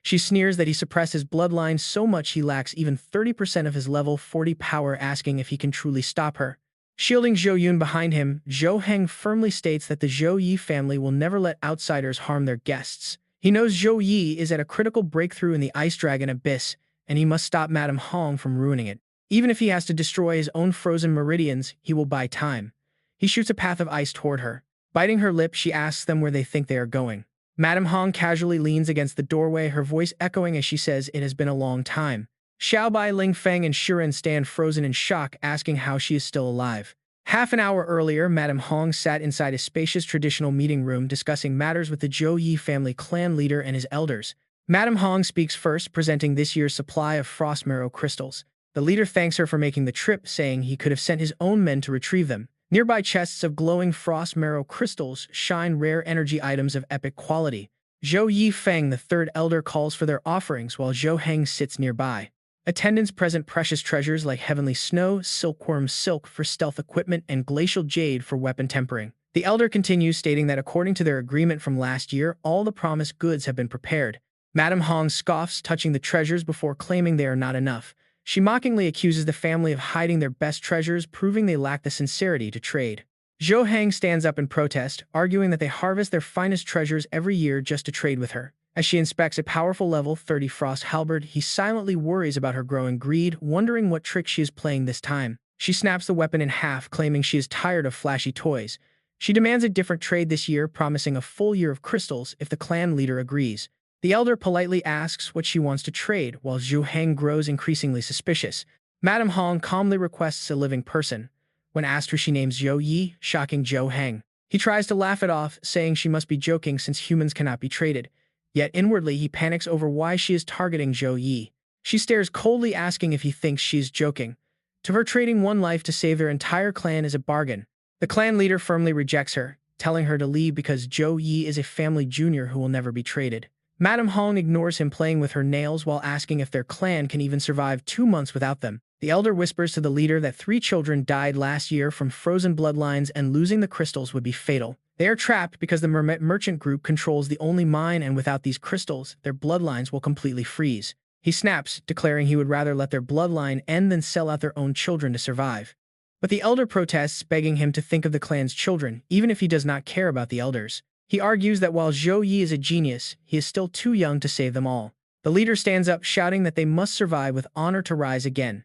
She sneers that he suppressed his bloodline so much he lacks even 30% of his level 40 power, asking if he can truly stop her. Shielding Zhou Yun behind him, Zhou Heng firmly states that the Zhou Yi family will never let outsiders harm their guests. He knows Zhou Yi is at a critical breakthrough in the Ice Dragon Abyss, and he must stop Madame Hong from ruining it. Even if he has to destroy his own frozen meridians, he will buy time. He shoots a path of ice toward her. Biting her lip, she asks them where they think they are going. Madame Hong casually leans against the doorway, her voice echoing as she says it has been a long time. Xiao Bai, Ling Feng, and Shuren stand frozen in shock, asking how she is still alive. Half an hour earlier, Madame Hong sat inside a spacious traditional meeting room discussing matters with the Zhou Yi family clan leader and his elders. Madame Hong speaks first, presenting this year's supply of frost marrow crystals. The leader thanks her for making the trip, saying he could have sent his own men to retrieve them. Nearby chests of glowing frost marrow crystals shine rare energy items of epic quality. Zhou Yi Feng, the third elder, calls for their offerings while Zhou Heng sits nearby. Attendants present precious treasures like heavenly snow, silkworm silk for stealth equipment, and glacial jade for weapon tempering. The elder continues, stating that according to their agreement from last year, all the promised goods have been prepared. Madame Hong scoffs, touching the treasures before claiming they are not enough. She mockingly accuses the family of hiding their best treasures, proving they lack the sincerity to trade. Zhou Heng stands up in protest, arguing that they harvest their finest treasures every year just to trade with her. As she inspects a powerful level 30 frost halberd, he silently worries about her growing greed, wondering what trick she is playing this time. She snaps the weapon in half, claiming she is tired of flashy toys. She demands a different trade this year, promising a full year of crystals if the clan leader agrees. The elder politely asks what she wants to trade, while Zhou Heng grows increasingly suspicious. Madame Hong calmly requests a living person. When asked who she names Zhou Yi, shocking Zhou Heng. He tries to laugh it off, saying she must be joking since humans cannot be traded. Yet inwardly he panics over why she is targeting Zhou Yi. She stares coldly, asking if he thinks she is joking. To her, trading one life to save their entire clan is a bargain. The clan leader firmly rejects her, telling her to leave because Zhou Yi is a family junior who will never be traded. Madame Hong ignores him, playing with her nails while asking if their clan can even survive 2 months without them. The elder whispers to the leader that 3 children died last year from frozen bloodlines and losing the crystals would be fatal. They are trapped because the merchant group controls the only mine, and without these crystals, their bloodlines will completely freeze. He snaps, declaring he would rather let their bloodline end than sell out their own children to survive. But the elder protests, begging him to think of the clan's children, even if he does not care about the elders. He argues that while Zhou Yi is a genius, he is still too young to save them all. The leader stands up, shouting that they must survive with honor to rise again.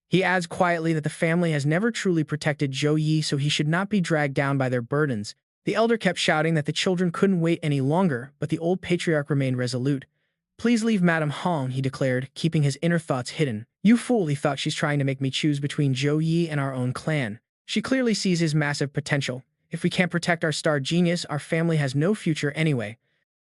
He adds quietly that the family has never truly protected Zhou Yi, so he should not be dragged down by their burdens. The elder kept shouting that the children couldn't wait any longer, but the old patriarch remained resolute. "Please leave Madame Hong," he declared, keeping his inner thoughts hidden. "You fool," he thought, "she's trying to make me choose between Zhou Yi and our own clan. She clearly sees his massive potential. If we can't protect our star genius, our family has no future anyway."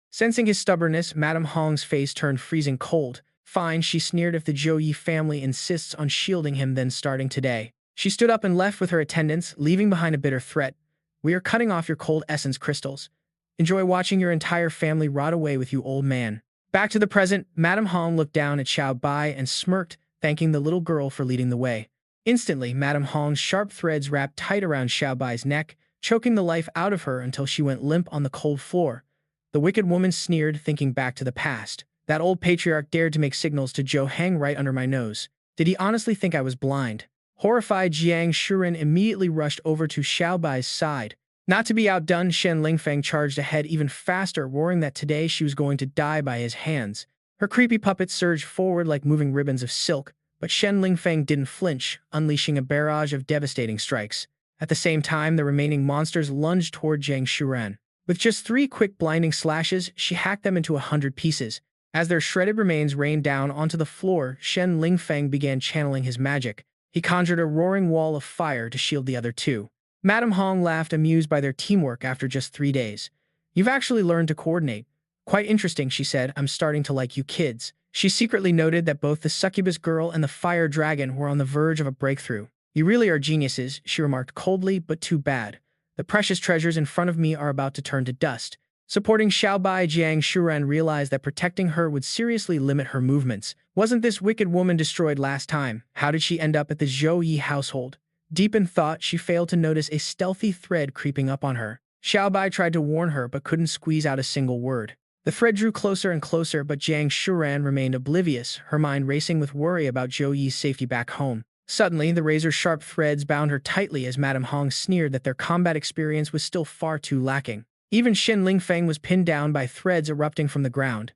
Sensing his stubbornness, Madame Hong's face turned freezing cold. "Fine," she sneered, "if the Zhou Yi family insists on shielding him, then starting today." She stood up and left with her attendants, leaving behind a bitter threat. "We are cutting off your cold essence crystals. Enjoy watching your entire family rot away with you, old man." Back to the present, Madame Hong looked down at Xiao Bai and smirked, thanking the little girl for leading the way. Instantly, Madame Hong's sharp threads wrapped tight around Xiao Bai's neck, choking the life out of her until she went limp on the cold floor. The wicked woman sneered, thinking back to the past. That old patriarch dared to make signals to Zhou Heng right under my nose. Did he honestly think I was blind? Horrified, Jiang Shuren immediately rushed over to Xiao Bai's side. Not to be outdone, Shen Lingfeng charged ahead even faster, roaring that today she was going to die by his hands. Her creepy puppets surged forward like moving ribbons of silk, but Shen Lingfeng didn't flinch, unleashing a barrage of devastating strikes. At the same time, the remaining monsters lunged toward Jiang Shuren. With just 3 quick blinding slashes, she hacked them into 100 pieces. As their shredded remains rained down onto the floor, Shen Lingfeng began channeling his magic. He conjured a roaring wall of fire to shield the other 2. Madame Hong laughed, amused by their teamwork after just 3 days. "You've actually learned to coordinate. Quite interesting," she said. "I'm starting to like you kids." She secretly noted that both the succubus girl and the fire dragon were on the verge of a breakthrough. "You really are geniuses," she remarked coldly, "but too bad. The precious treasures in front of me are about to turn to dust." Supporting Xiao Bai, Jiang Shuren realized that protecting her would seriously limit her movements. Wasn't this wicked woman destroyed last time? How did she end up at the Zhou Yi household? Deep in thought, she failed to notice a stealthy thread creeping up on her. Xiao Bai tried to warn her, but couldn't squeeze out a single word. The thread drew closer and closer, but Jiang Shuren remained oblivious, her mind racing with worry about Zhou Yi's safety back home. Suddenly, the razor-sharp threads bound her tightly as Madame Hong sneered that their combat experience was still far too lacking. Even Shen Lingfeng was pinned down by threads erupting from the ground.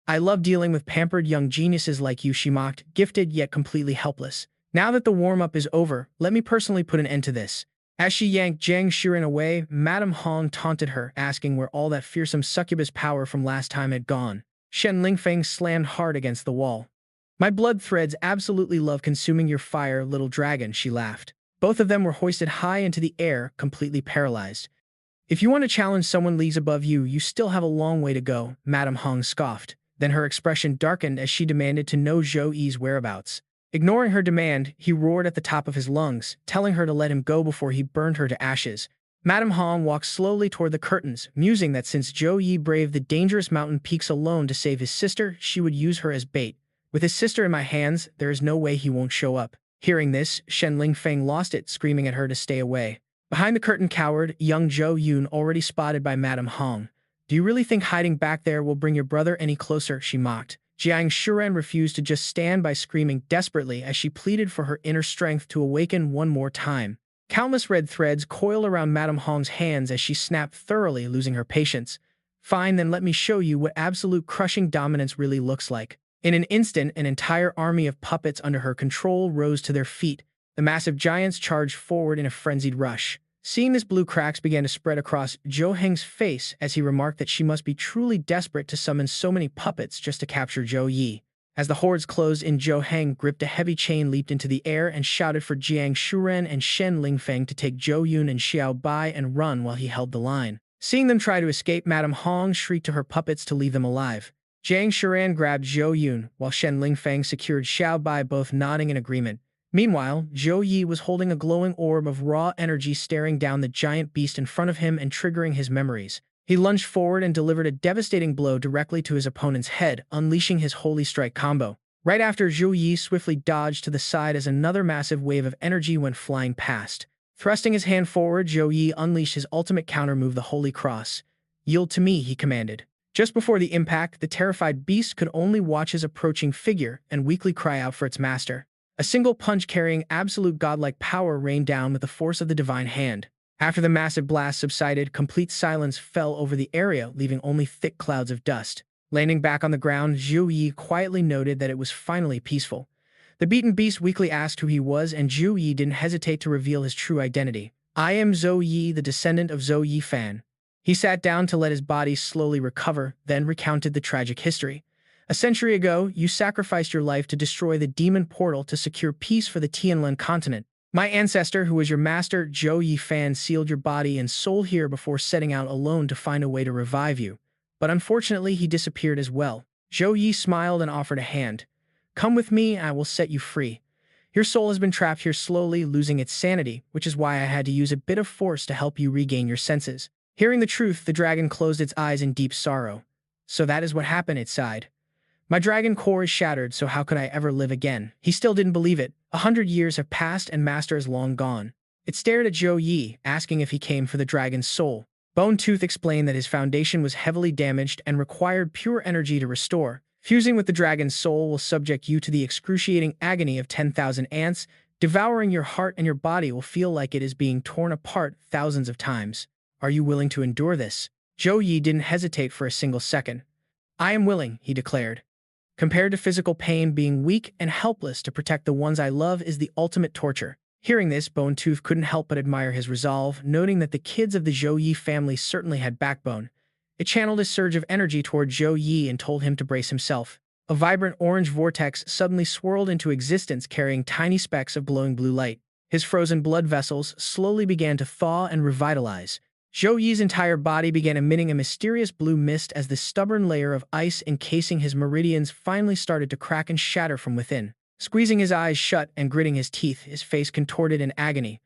"I love dealing with pampered young geniuses like you," she mocked, gifted yet completely helpless. "Now that the warm-up is over, let me personally put an end to this." As she yanked Jiang Shuren away, Madame Hong taunted her, asking where all that fearsome succubus power from last time had gone. Shen Lingfeng slammed hard against the wall. "My blood threads absolutely love consuming your fire, little dragon," she laughed. Both of them were hoisted high into the air, completely paralyzed. If you want to challenge someone leagues above you, you still have a long way to go, Madame Hong scoffed. Then her expression darkened as she demanded to know Zhou Yi's whereabouts. Ignoring her demand, he roared at the top of his lungs, telling her to let him go before he burned her to ashes. Madame Hong walked slowly toward the curtains, musing that since Zhou Yi braved the dangerous mountain peaks alone to save his sister, she would use her as bait. With his sister in my hands, there is no way he won't show up. Hearing this, Shen Lingfeng lost it, screaming at her to stay away. Behind the curtain cowered young Zhou Yun, already spotted by Madame Hong. Do you really think hiding back there will bring your brother any closer? She mocked. Jiang Shuren refused to just stand by, screaming desperately as she pleaded for her inner strength to awaken one more time. Countless red threads coiled around Madame Hong's hands as she snapped, thoroughly losing her patience. Fine, then let me show you what absolute crushing dominance really looks like. In an instant, an entire army of puppets under her control rose to their feet. The massive giants charged forward in a frenzied rush. Seeing this, blue cracks began to spread across Zhou Heng's face as he remarked that she must be truly desperate to summon so many puppets just to capture Zhou Yi. As the hordes closed in, Zhou Heng gripped a heavy chain, leaped into the air, and shouted for Jiang Shuren and Shen Lingfeng to take Zhou Yun and Xiao Bai and run while he held the line. Seeing them try to escape, Madame Hong shrieked to her puppets to leave them alive. Jiang Shuren grabbed Zhou Yun, while Shen Lingfeng secured Xiao Bai, both nodding in agreement. Meanwhile, Zhou Yi was holding a glowing orb of raw energy, staring down the giant beast in front of him and triggering his memories. He lunged forward and delivered a devastating blow directly to his opponent's head, unleashing his Holy Strike combo. Right after, Zhou Yi swiftly dodged to the side as another massive wave of energy went flying past. Thrusting his hand forward, Zhou Yi unleashed his ultimate counter move, the Holy Cross. "Yield to me," he commanded. Just before the impact, the terrified beast could only watch his approaching figure and weakly cry out for its master. A single punch carrying absolute godlike power rained down with the force of the divine hand. After the massive blast subsided, complete silence fell over the area, leaving only thick clouds of dust. Landing back on the ground, Zhou Yi quietly noted that it was finally peaceful. The beaten beast weakly asked who he was, and Zhou Yi didn't hesitate to reveal his true identity. "I am Zhou Yi, the descendant of Zhou Yi Fan." He sat down to let his body slowly recover, then recounted the tragic history. "A century ago, you sacrificed your life to destroy the demon portal to secure peace for the Tianlin continent. My ancestor, who was your master, Zhou Yi Fan, sealed your body and soul here before setting out alone to find a way to revive you. But unfortunately, he disappeared as well." Zhou Yi smiled and offered a hand. "Come with me, and I will set you free. Your soul has been trapped here, slowly losing its sanity, which is why I had to use a bit of force to help you regain your senses." Hearing the truth, the dragon closed its eyes in deep sorrow. "So that is what happened," it sighed. "My dragon core is shattered, so how could I ever live again?" He still didn't believe it. 100 years have passed and Master is long gone. It stared at Zhou Yi, asking if he came for the dragon's soul. Bone Tooth explained that his foundation was heavily damaged and required pure energy to restore. Fusing with the dragon's soul will subject you to the excruciating agony of 10,000 ants. Devouring your heart and your body will feel like it is being torn apart thousands of times. Are you willing to endure this? Zhou Yi didn't hesitate for a single second. "I am willing," he declared. "Compared to physical pain, being weak and helpless to protect the ones I love is the ultimate torture." Hearing this, Bone Tooth couldn't help but admire his resolve, noting that the kids of the Zhou Yi family certainly had backbone. It channeled a surge of energy toward Zhou Yi and told him to brace himself. A vibrant orange vortex suddenly swirled into existence, carrying tiny specks of glowing blue light. His frozen blood vessels slowly began to thaw and revitalize. Zhou Yi's entire body began emitting a mysterious blue mist as the stubborn layer of ice encasing his meridians finally started to crack and shatter from within. Squeezing his eyes shut and gritting his teeth, his face contorted in agony,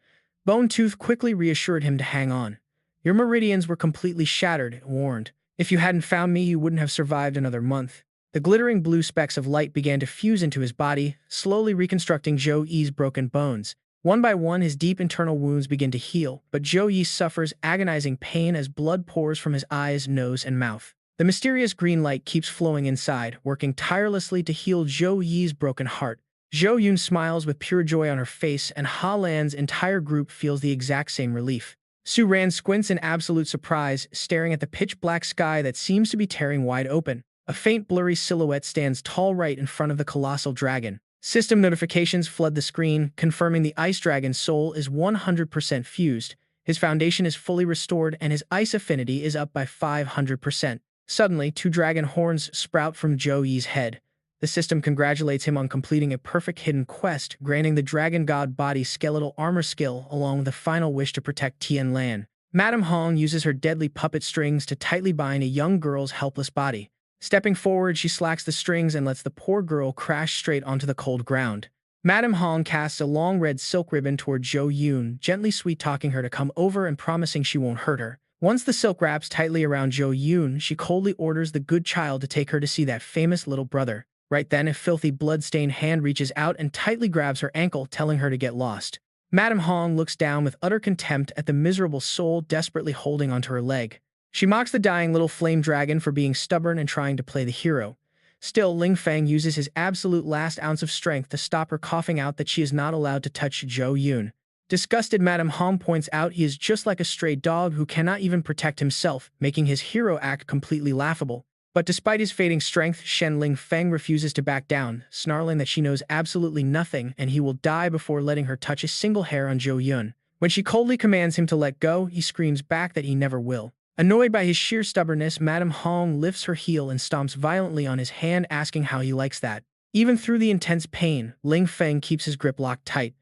Bone Tooth quickly reassured him to hang on. "Your meridians were completely shattered," it warned. "If you hadn't found me, you wouldn't have survived another month." The glittering blue specks of light began to fuse into his body, slowly reconstructing Zhou Yi's broken bones. One by one, his deep internal wounds begin to heal, but Zhou Yi suffers agonizing pain as blood pours from his eyes, nose, and mouth. The mysterious green light keeps flowing inside, working tirelessly to heal Zhou Yi's broken heart. Zhou Yun smiles with pure joy on her face, and Ha Lan's entire group feels the exact same relief. Su Ran squints in absolute surprise, staring at the pitch-black sky that seems to be tearing wide open. A faint blurry silhouette stands tall right in front of the colossal dragon. System notifications flood the screen, confirming the Ice Dragon's soul is 100% fused, his foundation is fully restored, and his ice affinity is up by 500%. Suddenly, 2 dragon horns sprout from Zhou Yi's head. The system congratulates him on completing a perfect hidden quest, granting the Dragon God Body skeletal armor skill along with a final wish to protect Tian Lan. Madame Hong uses her deadly puppet strings to tightly bind a young girl's helpless body. Stepping forward, she slacks the strings and lets the poor girl crash straight onto the cold ground. Madame Hong casts a long red silk ribbon toward Zhou Yi, gently sweet-talking her to come over and promising she won't hurt her. Once the silk wraps tightly around Zhou Yi, she coldly orders the good child to take her to see that famous little brother. Right then, a filthy blood-stained hand reaches out and tightly grabs her ankle, telling her to get lost. Madame Hong looks down with utter contempt at the miserable soul desperately holding onto her leg. She mocks the dying little flame dragon for being stubborn and trying to play the hero. Still, Ling Feng uses his absolute last ounce of strength to stop her, coughing out that she is not allowed to touch Zhou Yi. Disgusted, Madame Hong points out he is just like a stray dog who cannot even protect himself, making his hero act completely laughable. But despite his fading strength, Shen Ling Feng refuses to back down, snarling that she knows absolutely nothing and he will die before letting her touch a single hair on Zhou Yi. When she coldly commands him to let go, he screams back that he never will. Annoyed by his sheer stubbornness, Madame Hong lifts her heel and stomps violently on his hand, asking how he likes that. Even through the intense pain, Ling Feng keeps his grip locked tight.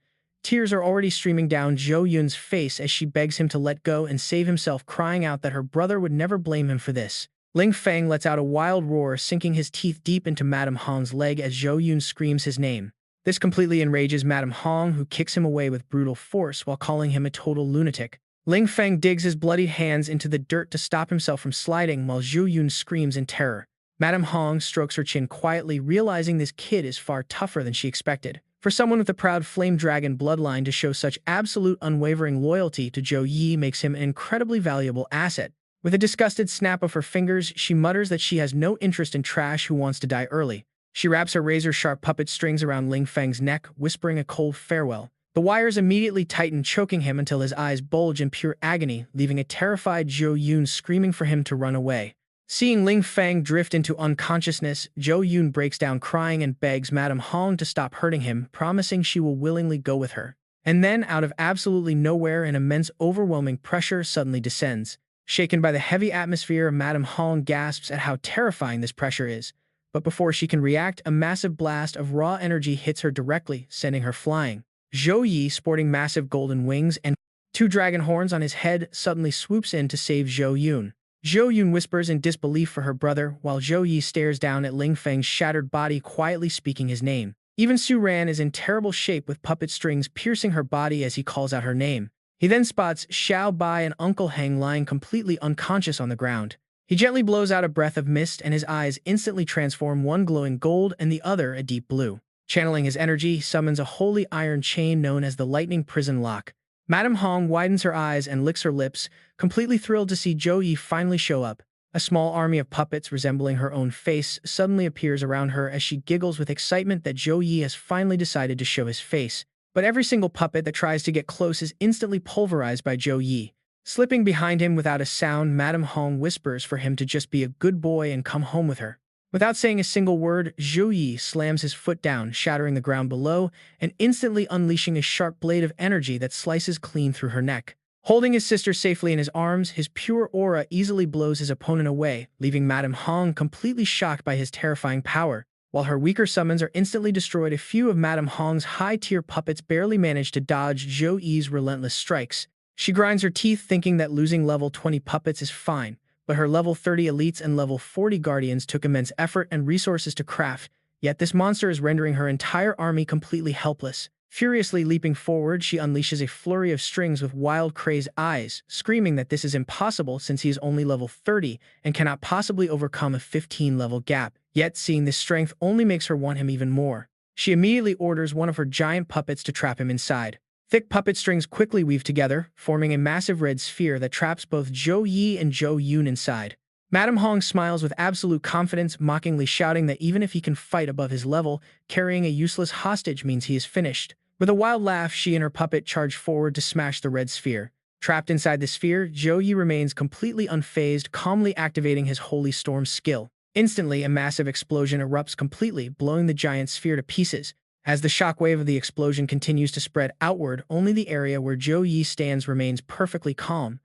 Tears are already streaming down Zhou Yi's face as she begs him to let go and save himself, crying out that her brother would never blame him for this. Ling Feng lets out a wild roar, sinking his teeth deep into Madame Hong's leg as Zhou Yi screams his name. This completely enrages Madame Hong, who kicks him away with brutal force while calling him a total lunatic. Ling Feng digs his bloodied hands into the dirt to stop himself from sliding while Zhou Yi screams in terror. Madame Hong strokes her chin quietly, realizing this kid is far tougher than she expected. For someone with a proud flame dragon bloodline to show such absolute unwavering loyalty to Zhou Yi makes him an incredibly valuable asset. With a disgusted snap of her fingers, she mutters that she has no interest in trash who wants to die early. She wraps her razor-sharp puppet strings around Ling Feng's neck, whispering a cold farewell. The wires immediately tighten, choking him until his eyes bulge in pure agony, leaving a terrified Zhou Yi screaming for him to run away. Seeing Ling Feng drift into unconsciousness, Zhou Yi breaks down crying and begs Madame Hong to stop hurting him, promising she will willingly go with her. And then, out of absolutely nowhere, an immense, overwhelming pressure suddenly descends. Shaken by the heavy atmosphere, Madame Hong gasps at how terrifying this pressure is. But before she can react, a massive blast of raw energy hits her directly, sending her flying. Zhou Yi, sporting massive golden wings and two dragon horns on his head, suddenly swoops in to save Zhou Yi. Zhou Yi whispers in disbelief for her brother, while Zhou Yi stares down at Ling Feng's shattered body, quietly speaking his name. Even Su Ran is in terrible shape, with puppet strings piercing her body as he calls out her name. He then spots Xiao Bai and Uncle Heng lying completely unconscious on the ground. He gently blows out a breath of mist and his eyes instantly transform, one glowing gold and the other a deep blue. Channeling his energy, he summons a holy iron chain known as the Lightning Prison Lock. Madame Hong widens her eyes and licks her lips, completely thrilled to see Zhou Yi finally show up. A small army of puppets resembling her own face suddenly appears around her as she giggles with excitement that Zhou Yi has finally decided to show his face. But every single puppet that tries to get close is instantly pulverized by Zhou Yi. Slipping behind him without a sound, Madame Hong whispers for him to just be a good boy and come home with her. Without saying a single word, Zhou Yi slams his foot down, shattering the ground below, and instantly unleashing a sharp blade of energy that slices clean through her neck. Holding his sister safely in his arms, his pure aura easily blows his opponent away, leaving Madame Hong completely shocked by his terrifying power. While her weaker summons are instantly destroyed, a few of Madame Hong's high-tier puppets barely manage to dodge Zhou Yi's relentless strikes. She grinds her teeth, thinking that losing level 20 puppets is fine, but her level 30 elites and level 40 guardians took immense effort and resources to craft, yet this monster is rendering her entire army completely helpless. Furiously leaping forward, she unleashes a flurry of strings with wild, crazed eyes, screaming that this is impossible since he is only level 30 and cannot possibly overcome a 15-level gap. Yet, seeing this strength only makes her want him even more. She immediately orders one of her giant puppets to trap him inside. Thick puppet strings quickly weave together, forming a massive red sphere that traps both Zhou Yi and Zhou Yun inside. Madame Hong smiles with absolute confidence, mockingly shouting that even if he can fight above his level, carrying a useless hostage means he is finished. With a wild laugh, she and her puppet charge forward to smash the red sphere. Trapped inside the sphere, Zhou Yi remains completely unfazed, calmly activating his Holy Storm skill. Instantly, a massive explosion erupts completely, blowing the giant sphere to pieces. As the shockwave of the explosion continues to spread outward, only the area where Zhou Yi stands remains perfectly calm.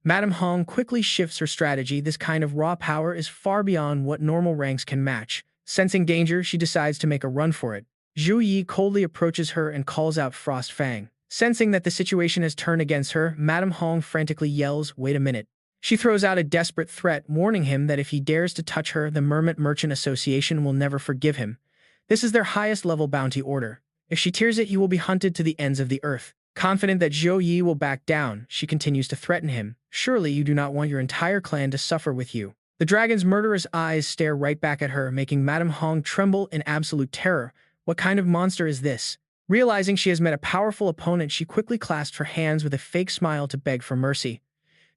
Madame Hong quickly shifts her strategy. This kind of raw power is far beyond what normal ranks can match. Sensing danger, she decides to make a run for it. Zhou Yi coldly approaches her and calls out Frost Fang. Sensing that the situation has turned against her, Madame Hong frantically yells, "Wait a minute." She throws out a desperate threat, warning him that if he dares to touch her, the Mermaid Merchant Association will never forgive him. This is their highest-level bounty order. If she tears it, he will be hunted to the ends of the earth. Confident that Zhou Yi will back down, she continues to threaten him. "Surely you do not want your entire clan to suffer with you." The dragon's murderous eyes stare right back at her, making Madame Hong tremble in absolute terror. What kind of monster is this? Realizing she has met a powerful opponent, she quickly clasps her hands with a fake smile to beg for mercy.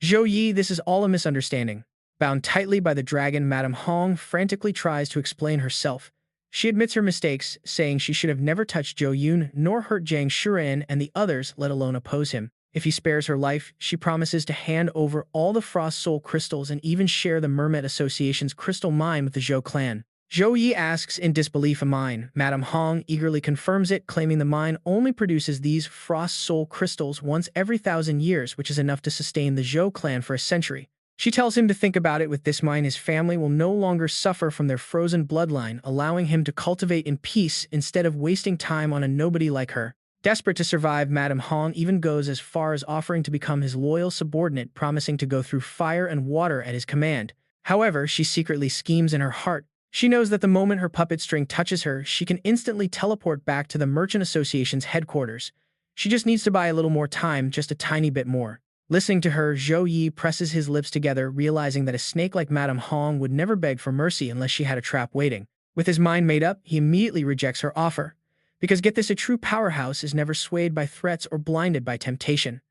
"Zhou Yi, this is all a misunderstanding." Bound tightly by the dragon, Madame Hong frantically tries to explain herself. She admits her mistakes, saying she should have never touched Zhou Yun nor hurt Jiang Shuren and the others, let alone oppose him. If he spares her life, she promises to hand over all the Frost Soul crystals and even share the Mermaid Association's crystal mine with the Zhou clan. Zhou Yi asks in disbelief, "A mine?" Madame Hong eagerly confirms it, claiming the mine only produces these Frost Soul crystals once every 1,000 years, which is enough to sustain the Zhou clan for a century. She tells him to think about it. With this mine, his family will no longer suffer from their frozen bloodline, allowing him to cultivate in peace instead of wasting time on a nobody like her. Desperate to survive, Madame Hong even goes as far as offering to become his loyal subordinate, promising to go through fire and water at his command. However, she secretly schemes in her heart. She knows that the moment her puppet string touches her, she can instantly teleport back to the Merchant Association's headquarters. She just needs to buy a little more time, just a tiny bit more. Listening to her, Zhou Yi presses his lips together, realizing that a snake like Madame Hong would never beg for mercy unless she had a trap waiting. With his mind made up, he immediately rejects her offer. Because get this, a true powerhouse is never swayed by threats or blinded by temptation.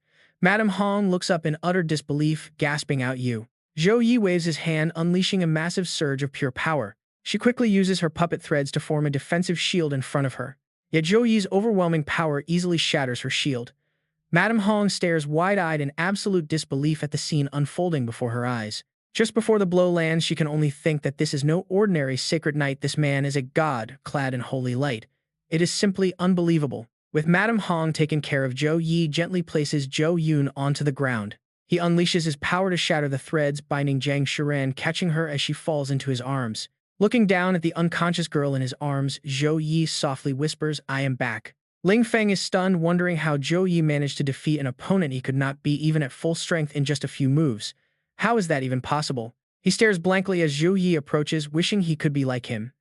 Madame Hong looks up in utter disbelief, gasping out, "You." Zhou Yi waves his hand, unleashing a massive surge of pure power. She quickly uses her puppet threads to form a defensive shield in front of her. Yet Zhou Yi's overwhelming power easily shatters her shield. Madame Hong stares wide-eyed in absolute disbelief at the scene unfolding before her eyes. Just before the blow lands, she can only think that this is no ordinary sacred knight. This man is a god, clad in holy light. It is simply unbelievable. With Madame Hong taken care of, Zhou Yi gently places Zhou Yun onto the ground. He unleashes his power to shatter the threads, binding Jiang Shuren, catching her as she falls into his arms. Looking down at the unconscious girl in his arms, Zhou Yi softly whispers, "I am back." Ling Feng is stunned, wondering how Zhou Yi managed to defeat an opponent he could not beat even at full strength in just a few moves. How is that even possible? He stares blankly as Zhou Yi approaches, wishing he could be like him.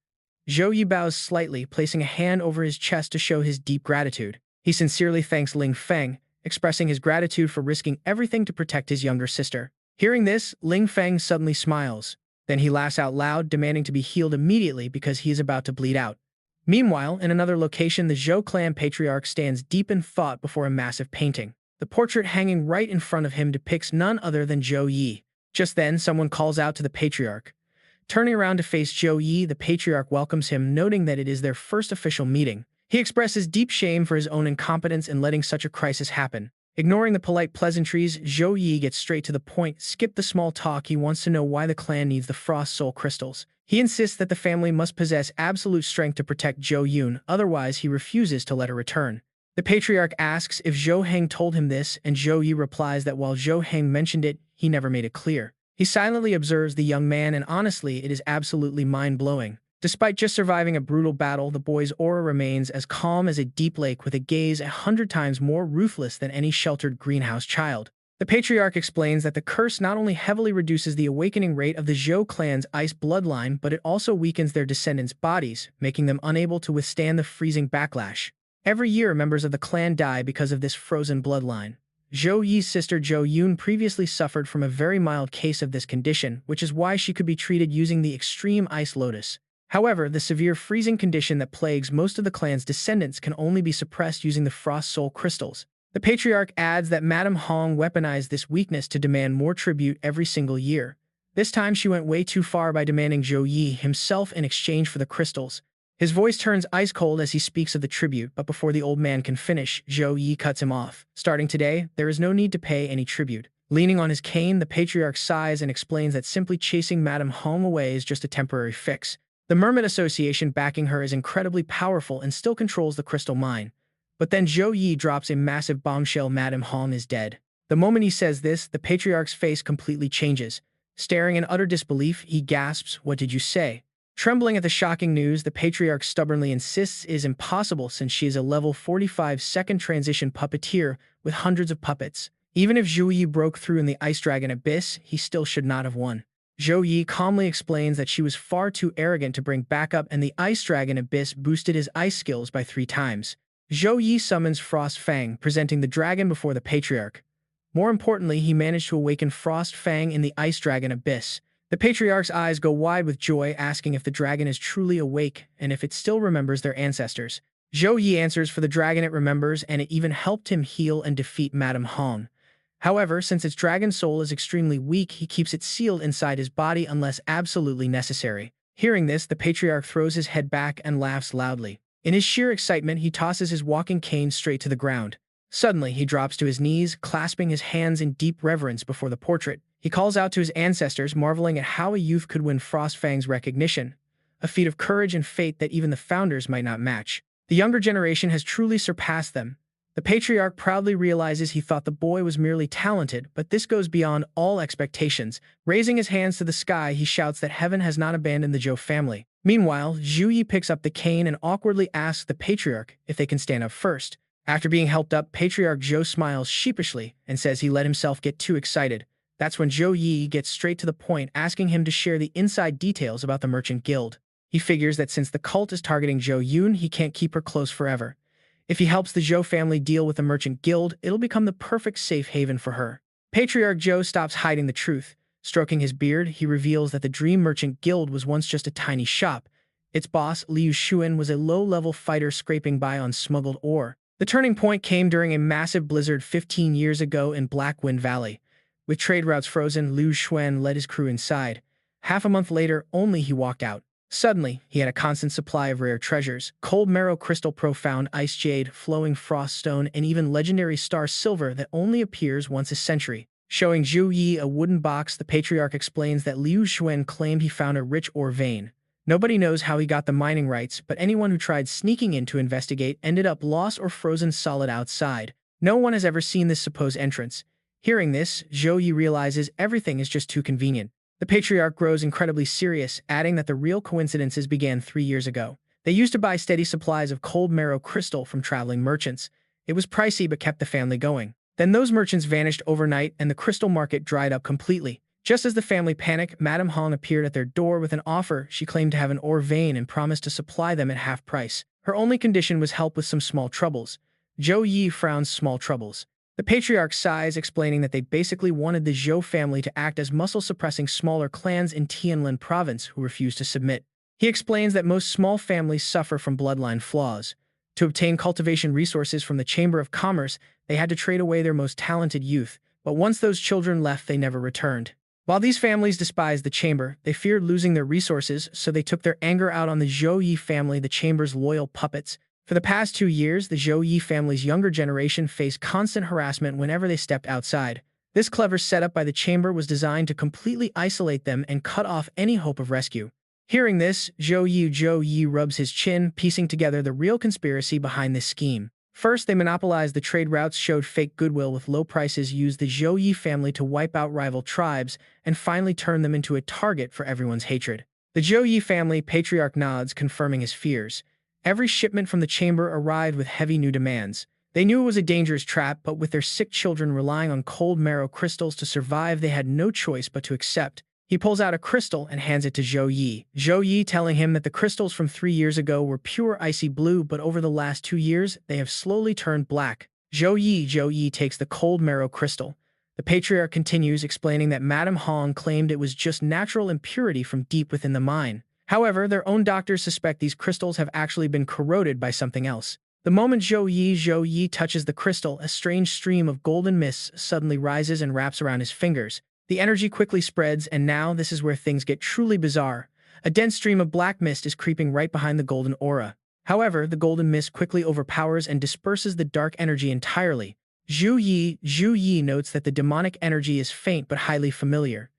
Zhou Yi bows slightly, placing a hand over his chest to show his deep gratitude. He sincerely thanks Ling Feng, expressing his gratitude for risking everything to protect his younger sister. Hearing this, Ling Feng suddenly smiles. Then he laughs out loud, demanding to be healed immediately because he is about to bleed out. Meanwhile, in another location, the Zhou clan patriarch stands deep in thought before a massive painting. The portrait hanging right in front of him depicts none other than Zhou Yi. Just then, someone calls out to the patriarch. Turning around to face Zhou Yi, the patriarch welcomes him, noting that it is their first official meeting. He expresses deep shame for his own incompetence in letting such a crisis happen. Ignoring the polite pleasantries, Zhou Yi gets straight to the point. Skip the small talk. He wants to know why the clan needs the Frost Soul crystals. He insists that the family must possess absolute strength to protect Zhou Yun, otherwise he refuses to let her return. The patriarch asks if Zhou Heng told him this, and Zhou Yi replies that while Zhou Heng mentioned it, he never made it clear. He silently observes the young man, and honestly, it is absolutely mind-blowing. Despite just surviving a brutal battle, the boy's aura remains as calm as a deep lake, with a gaze 100 times more ruthless than any sheltered greenhouse child. The patriarch explains that the curse not only heavily reduces the awakening rate of the Zhou clan's ice bloodline, but it also weakens their descendants' bodies, making them unable to withstand the freezing backlash. Every year, members of the clan die because of this frozen bloodline. Zhou Yi's sister Zhou Yun previously suffered from a very mild case of this condition, which is why she could be treated using the extreme ice lotus. However, the severe freezing condition that plagues most of the clan's descendants can only be suppressed using the Frost Soul crystals. The patriarch adds that Madame Hong weaponized this weakness to demand more tribute every single year. This time she went way too far by demanding Zhou Yi himself in exchange for the crystals. His voice turns ice cold as he speaks of the tribute, but before the old man can finish, Zhou Yi cuts him off. Starting today, there is no need to pay any tribute. Leaning on his cane, the patriarch sighs and explains that simply chasing Madame Hong away is just a temporary fix. The Mermaid Association backing her is incredibly powerful and still controls the crystal mine. But then Zhou Yi drops a massive bombshell: Madame Hong is dead. The moment he says this, the patriarch's face completely changes. Staring in utter disbelief, he gasps, "What did you say?" Trembling at the shocking news, the patriarch stubbornly insists it is impossible since she is a level 45 second transition puppeteer with hundreds of puppets. Even if Zhou Yi broke through in the Ice Dragon Abyss, he still should not have won. Zhou Yi calmly explains that she was far too arrogant to bring backup and the Ice Dragon Abyss boosted his ice skills by 3 times. Zhou Yi summons Frost Fang, presenting the dragon before the patriarch. More importantly, he managed to awaken Frost Fang in the Ice Dragon Abyss. The patriarch's eyes go wide with joy, asking if the dragon is truly awake and if it still remembers their ancestors. Zhou Yi answers for the dragon it remembers, and it even helped him heal and defeat Madame Han. However, since its dragon soul is extremely weak, he keeps it sealed inside his body unless absolutely necessary. Hearing this, the patriarch throws his head back and laughs loudly. In his sheer excitement, he tosses his walking cane straight to the ground. Suddenly, he drops to his knees, clasping his hands in deep reverence before the portrait. He calls out to his ancestors, marveling at how a youth could win Frostfang's recognition, a feat of courage and fate that even the founders might not match. The younger generation has truly surpassed them. The patriarch proudly realizes he thought the boy was merely talented, but this goes beyond all expectations. Raising his hands to the sky, he shouts that heaven has not abandoned the Zhou family. Meanwhile, Zhou Yi picks up the cane and awkwardly asks the patriarch if they can stand up first. After being helped up, Patriarch Zhou smiles sheepishly and says he let himself get too excited. That's when Zhou Yi gets straight to the point, asking him to share the inside details about the Merchant Guild. He figures that since the cult is targeting Zhou Yun, he can't keep her close forever. If he helps the Zhou family deal with the Merchant Guild, it'll become the perfect safe haven for her. Patriarch Zhou stops hiding the truth. Stroking his beard, he reveals that the Dream Merchant Guild was once just a tiny shop. Its boss, Liu Xuan, was a low-level fighter scraping by on smuggled ore. The turning point came during a massive blizzard 15 years ago in Black Wind Valley. With trade routes frozen, Liu Xuan led his crew inside. Half a month later, only he walked out. Suddenly, he had a constant supply of rare treasures: cold marrow crystal, profound ice jade, flowing frost stone, and even legendary star silver that only appears once a century. Showing Zhou Yi a wooden box, the patriarch explains that Liu Xuan claimed he found a rich ore vein. Nobody knows how he got the mining rights, but anyone who tried sneaking in to investigate ended up lost or frozen solid outside. No one has ever seen this supposed entrance. Hearing this, Zhou Yi realizes everything is just too convenient. The patriarch grows incredibly serious, adding that the real coincidences began 3 years ago. They used to buy steady supplies of cold marrow crystal from traveling merchants. It was pricey but kept the family going. Then those merchants vanished overnight and the crystal market dried up completely. Just as the family panicked, Madame Han appeared at their door with an offer. She claimed to have an ore vein and promised to supply them at half price. Her only condition was help with some small troubles. Zhou Yi frowns. Small troubles. The patriarch sighs, explaining that they basically wanted the Zhou family to act as muscle-suppressing smaller clans in Tianlin province who refused to submit. He explains that most small families suffer from bloodline flaws. To obtain cultivation resources from the Chamber of Commerce, they had to trade away their most talented youth, but once those children left, they never returned. While these families despised the Chamber, they feared losing their resources, so they took their anger out on the Zhou Yi family, the Chamber's loyal puppets. For the past 2 years, the Zhou Yi family's younger generation faced constant harassment whenever they stepped outside. This clever setup by the Chamber was designed to completely isolate them and cut off any hope of rescue. Hearing this, Zhou Yi rubs his chin, piecing together the real conspiracy behind this scheme. First, they monopolized the trade routes, showed fake goodwill with low prices, used the Zhou Yi family to wipe out rival tribes, and finally turned them into a target for everyone's hatred. The Zhou Yi family patriarch nods, confirming his fears. Every shipment from the Chamber arrived with heavy new demands. They knew it was a dangerous trap, but with their sick children relying on cold marrow crystals to survive, they had no choice but to accept. He pulls out a crystal and hands it to Zhou Yi. Zhou Yi telling him that the crystals from 3 years ago were pure icy blue, but over the last 2 years, they have slowly turned black. Zhou Yi takes the cold marrow crystal. The patriarch continues, explaining that Madame Han claimed it was just natural impurity from deep within the mine. However, their own doctors suspect these crystals have actually been corroded by something else. The moment Zhou Yi touches the crystal, a strange stream of golden mist suddenly rises and wraps around his fingers. The energy quickly spreads, and now this is where things get truly bizarre. A dense stream of black mist is creeping right behind the golden aura. However, the golden mist quickly overpowers and disperses the dark energy entirely. Zhou Yi notes that the demonic energy is faint but highly familiar.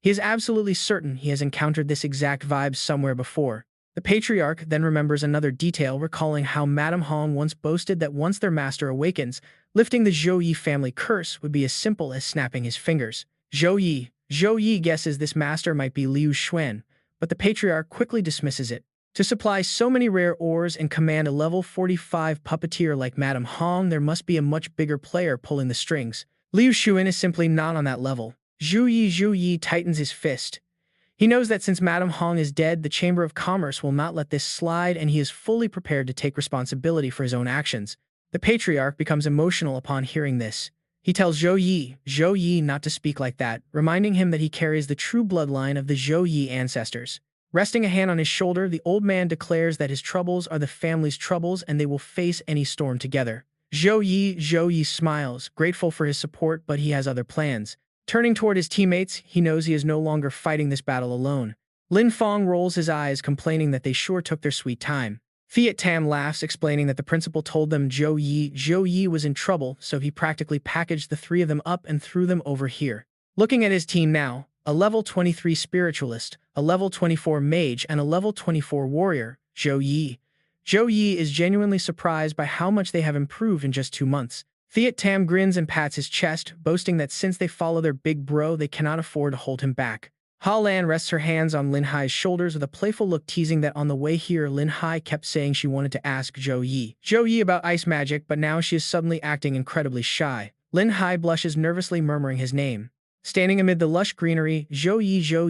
He is absolutely certain he has encountered this exact vibe somewhere before. The patriarch then remembers another detail, recalling how Madame Han once boasted that once their master awakens, lifting the Zhou Yi family curse would be as simple as snapping his fingers. Zhou Yi guesses this master might be Liu Xuan, but the Patriarch quickly dismisses it. To supply so many rare ores and command a level 45 puppeteer like Madame Hong, there must be a much bigger player pulling the strings. Liu Xuan is simply not on that level. Zhou Yi tightens his fist. He knows that since Madame Hong is dead, the Chamber of Commerce will not let this slide, and he is fully prepared to take responsibility for his own actions. The Patriarch becomes emotional upon hearing this. He tells Zhou Yi not to speak like that, reminding him that he carries the true bloodline of the Zhou Yi ancestors. Resting a hand on his shoulder, the old man declares that his troubles are the family's troubles and they will face any storm together. Zhou Yi smiles, grateful for his support, but he has other plans. Turning toward his teammates, he knows he is no longer fighting this battle alone. Lin Fong rolls his eyes, complaining that they sure took their sweet time. Fiat Tam laughs, explaining that the principal told them Zhou Yi was in trouble, so he practically packaged the three of them up and threw them over here. Looking at his team now, a level 23 spiritualist, a level 24 mage, and a level 24 warrior, Zhou Yi is genuinely surprised by how much they have improved in just 2 months. Fiat Tam grins and pats his chest, boasting that since they follow their big bro, they cannot afford to hold him back. Ha Lan rests her hands on Lin Hai's shoulders with a playful look, teasing that on the way here Lin Hai kept saying she wanted to ask Zhou Yi about ice magic, but now she is suddenly acting incredibly shy. Lin Hai blushes, nervously murmuring his name. Standing amid the lush greenery, Zhou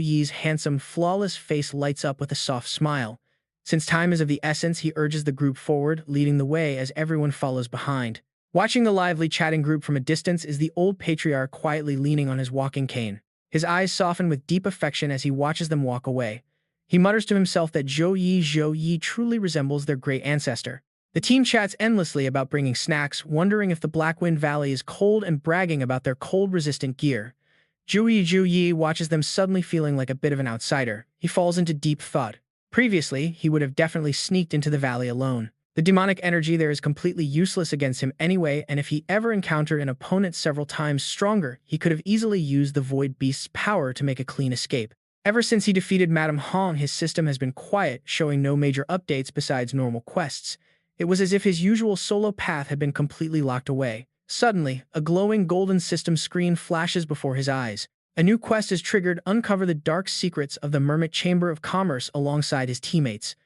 Yi's handsome, flawless face lights up with a soft smile. Since time is of the essence, he urges the group forward, leading the way as everyone follows behind. Watching the lively chatting group from a distance is the old patriarch quietly leaning on his walking cane. His eyes soften with deep affection as he watches them walk away. He mutters to himself that Zhou Yi truly resembles their great ancestor. The team chats endlessly about bringing snacks, wondering if the Blackwind Valley is cold and bragging about their cold-resistant gear. Zhou Yi watches them, suddenly feeling like a bit of an outsider. He falls into deep thought. Previously, he would have definitely sneaked into the valley alone. The demonic energy there is completely useless against him anyway, and if he ever encountered an opponent several times stronger, he could have easily used the Void Beast's power to make a clean escape. Ever since he defeated Madame Hong, his system has been quiet, showing no major updates besides normal quests. It was as if his usual solo path had been completely locked away. Suddenly, a glowing golden system screen flashes before his eyes. A new quest is triggered: uncover the dark secrets of the Mermaid Chamber of Commerce alongside his teammates.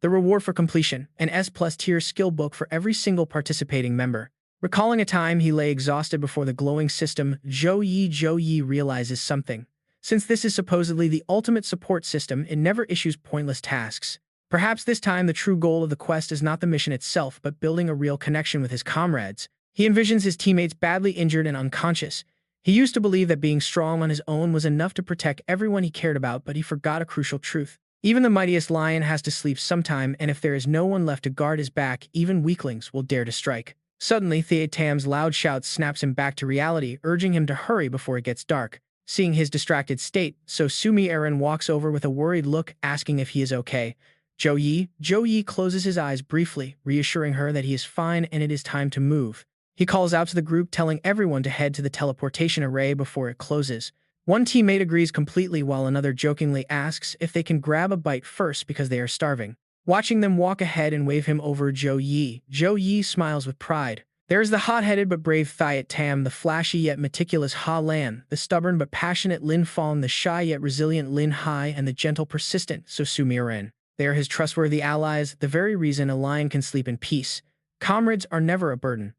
The reward for completion: an S+ tier skill book for every single participating member. Recalling a time he lay exhausted before the glowing system, Zhou Yi realizes something. Since this is supposedly the ultimate support system, it never issues pointless tasks. Perhaps this time the true goal of the quest is not the mission itself, but building a real connection with his comrades. He envisions his teammates badly injured and unconscious. He used to believe that being strong on his own was enough to protect everyone he cared about, but he forgot a crucial truth. Even the mightiest lion has to sleep sometime, and if there is no one left to guard his back, even weaklings will dare to strike. Suddenly, Fiat Tam's loud shout snaps him back to reality, urging him to hurry before it gets dark. Seeing his distracted state, So Sumi Aaron walks over with a worried look, asking if he is okay. Zhou Yi closes his eyes briefly, reassuring her that he is fine and it is time to move. He calls out to the group, telling everyone to head to the teleportation array before it closes. One teammate agrees completely, while another jokingly asks if they can grab a bite first because they are starving. Watching them walk ahead and wave him over Zhou Yi smiles with pride. There is the hot-headed but brave Fiat Tam, the flashy yet meticulous Ha Lan, the stubborn but passionate Lin Fong, the shy yet resilient Lin Hai, and the gentle, persistent So Sumi Aaron. They are his trustworthy allies, the very reason a lion can sleep in peace. Comrades are never a burden.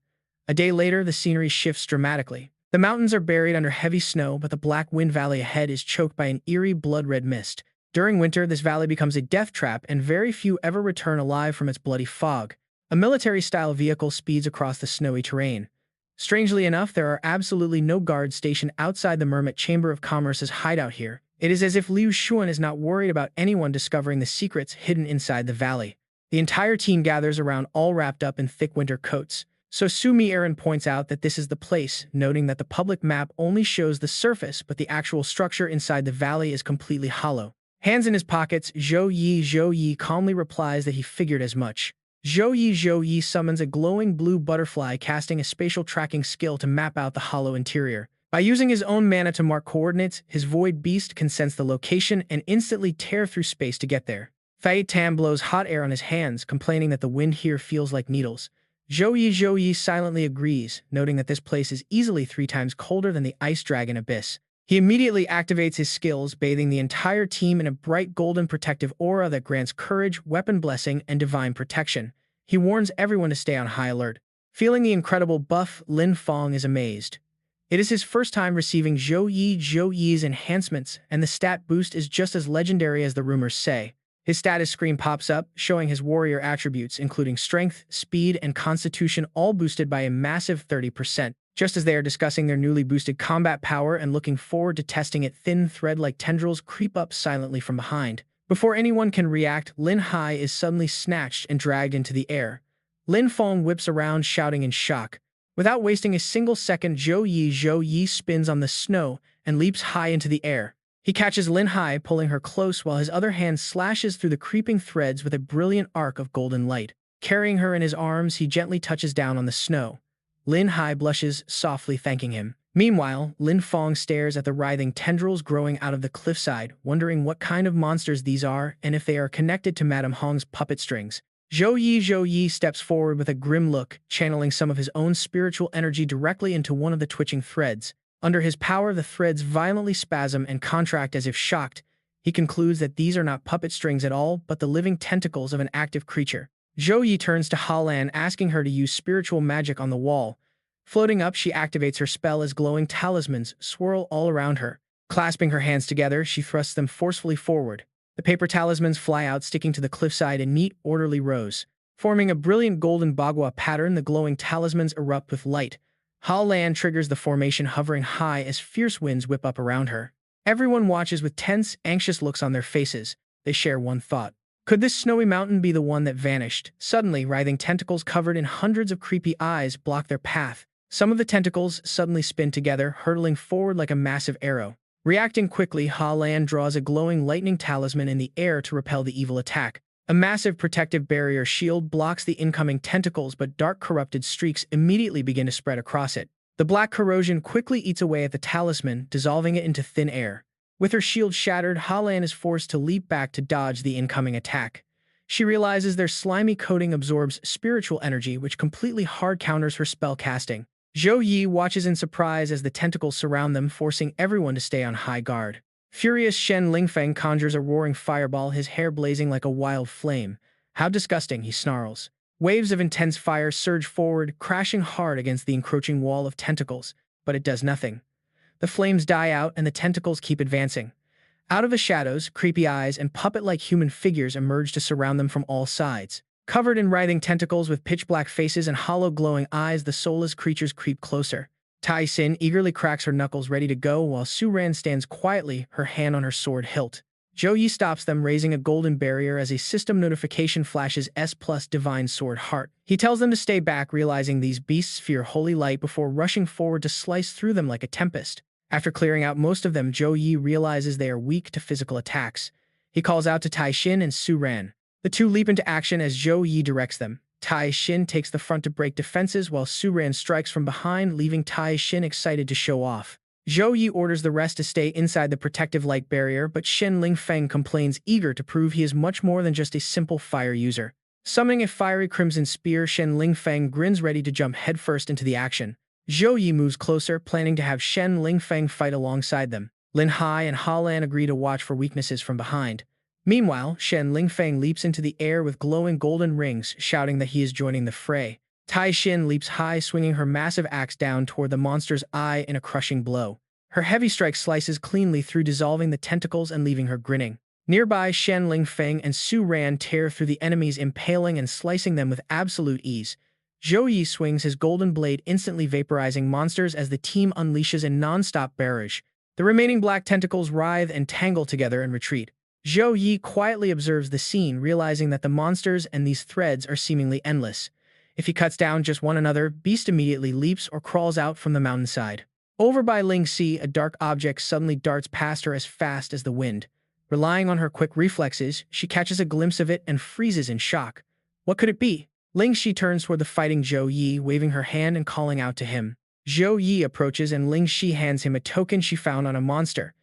A day later, the scenery shifts dramatically. The mountains are buried under heavy snow, but the Black Wind Valley ahead is choked by an eerie blood-red mist. During winter, this valley becomes a death trap, and very few ever return alive from its bloody fog. A military-style vehicle speeds across the snowy terrain. Strangely enough, there are absolutely no guards stationed outside the Mermaid Chamber of Commerce's hideout here. It is as if Liu Xuan is not worried about anyone discovering the secrets hidden inside the valley. The entire team gathers around, all wrapped up in thick winter coats. So Sumi Aaron points out that this is the place, noting that the public map only shows the surface, but the actual structure inside the valley is completely hollow. Hands in his pockets, Zhou Yi calmly replies that he figured as much. Zhou Yi summons a glowing blue butterfly, casting a spatial tracking skill to map out the hollow interior. By using his own mana to mark coordinates, his Void Beast can sense the location and instantly tear through space to get there. Fiat Tam blows hot air on his hands, complaining that the wind here feels like needles. Zhou Yi silently agrees, noting that this place is easily 3 times colder than the Ice Dragon Abyss. He immediately activates his skills, bathing the entire team in a bright golden protective aura that grants courage, weapon blessing, and divine protection. He warns everyone to stay on high alert. Feeling the incredible buff, Lin Feng is amazed. It is his first time receiving Zhou Yi's enhancements, and the stat boost is just as legendary as the rumors say. His status screen pops up, showing his warrior attributes, including strength, speed, and constitution, all boosted by a massive 30%. Just as they are discussing their newly boosted combat power and looking forward to testing it, thin thread-like tendrils creep up silently from behind. Before anyone can react, Lin Hai is suddenly snatched and dragged into the air. Lin Feng whips around, shouting in shock. Without wasting a single second, Zhou Yi spins on the snow and leaps high into the air. He catches Lin Hai, pulling her close while his other hand slashes through the creeping threads with a brilliant arc of golden light. Carrying her in his arms, he gently touches down on the snow. Lin Hai blushes, softly thanking him. Meanwhile, Lin Feng stares at the writhing tendrils growing out of the cliffside, wondering what kind of monsters these are and if they are connected to Madame Hong's puppet strings. Zhou Yi steps forward with a grim look, channeling some of his own spiritual energy directly into one of the twitching threads. Under his power, the threads violently spasm and contract as if shocked. He concludes that these are not puppet strings at all, but the living tentacles of an active creature. Zhou Yi turns to Halan, asking her to use spiritual magic on the wall. Floating up, she activates her spell as glowing talismans swirl all around her. Clasping her hands together, she thrusts them forcefully forward. The paper talismans fly out, sticking to the cliffside in neat, orderly rows. Forming a brilliant golden bagua pattern, the glowing talismans erupt with light. Halan triggers the formation, hovering high as fierce winds whip up around her. Everyone watches with tense, anxious looks on their faces. They share one thought. Could this snowy mountain be the one that vanished? Suddenly, writhing tentacles covered in hundreds of creepy eyes block their path. Some of the tentacles suddenly spin together, hurtling forward like a massive arrow. Reacting quickly, Halan draws a glowing lightning talisman in the air to repel the evil attack. A massive protective barrier shield blocks the incoming tentacles, but dark corrupted streaks immediately begin to spread across it. The black corrosion quickly eats away at the talisman, dissolving it into thin air. With her shield shattered, Halan is forced to leap back to dodge the incoming attack. She realizes their slimy coating absorbs spiritual energy, which completely hard counters her spell casting. Zhou Yi watches in surprise as the tentacles surround them, forcing everyone to stay on high guard. Furious, Shen Lingfeng conjures a roaring fireball, his hair blazing like a wild flame. How disgusting, he snarls. Waves of intense fire surge forward, crashing hard against the encroaching wall of tentacles, but it does nothing. The flames die out and the tentacles keep advancing. Out of the shadows, creepy eyes and puppet-like human figures emerge to surround them from all sides. Covered in writhing tentacles with pitch-black faces and hollow glowing eyes, the soulless creatures creep closer. Tai Xin eagerly cracks her knuckles, ready to go, while Su Ran stands quietly, her hand on her sword hilt. Zhou Yi stops them, raising a golden barrier as a system notification flashes S+ Divine Sword Heart. He tells them to stay back, realizing these beasts fear holy light, before rushing forward to slice through them like a tempest. After clearing out most of them, Zhou Yi realizes they are weak to physical attacks. He calls out to Tai Xin and Su Ran. The two leap into action as Zhou Yi directs them. Tai Xin takes the front to break defenses, while Su Ran strikes from behind, leaving Tai Xin excited to show off. Zhou Yi orders the rest to stay inside the protective light barrier, but Shen Lingfeng complains, eager to prove he is much more than just a simple fire user. Summoning a fiery crimson spear, Shen Lingfeng grins, ready to jump headfirst into the action. Zhou Yi moves closer, planning to have Shen Lingfeng fight alongside them. Lin Hai and Halan agree to watch for weaknesses from behind. Meanwhile, Shen Lingfeng leaps into the air with glowing golden rings, shouting that he is joining the fray. Tai Xin leaps high, swinging her massive axe down toward the monster's eye in a crushing blow. Her heavy strike slices cleanly through, dissolving the tentacles and leaving her grinning. Nearby, Shen Lingfeng and Su Ran tear through the enemies, impaling and slicing them with absolute ease. Zhou Yi swings his golden blade, instantly vaporizing monsters as the team unleashes a non-stop barrage. The remaining black tentacles writhe and tangle together and retreat. Zhou Yi quietly observes the scene, realizing that the monsters and these threads are seemingly endless. If he cuts down just one another, beast immediately leaps or crawls out from the mountainside. Over by Ling Si, a dark object suddenly darts past her as fast as the wind. Relying on her quick reflexes, she catches a glimpse of it and freezes in shock. What could it be? Ling Shi turns toward the fighting Zhou Yi, waving her hand and calling out to him. Zhou Yi approaches and Ling Shi hands him a token she found on a monster.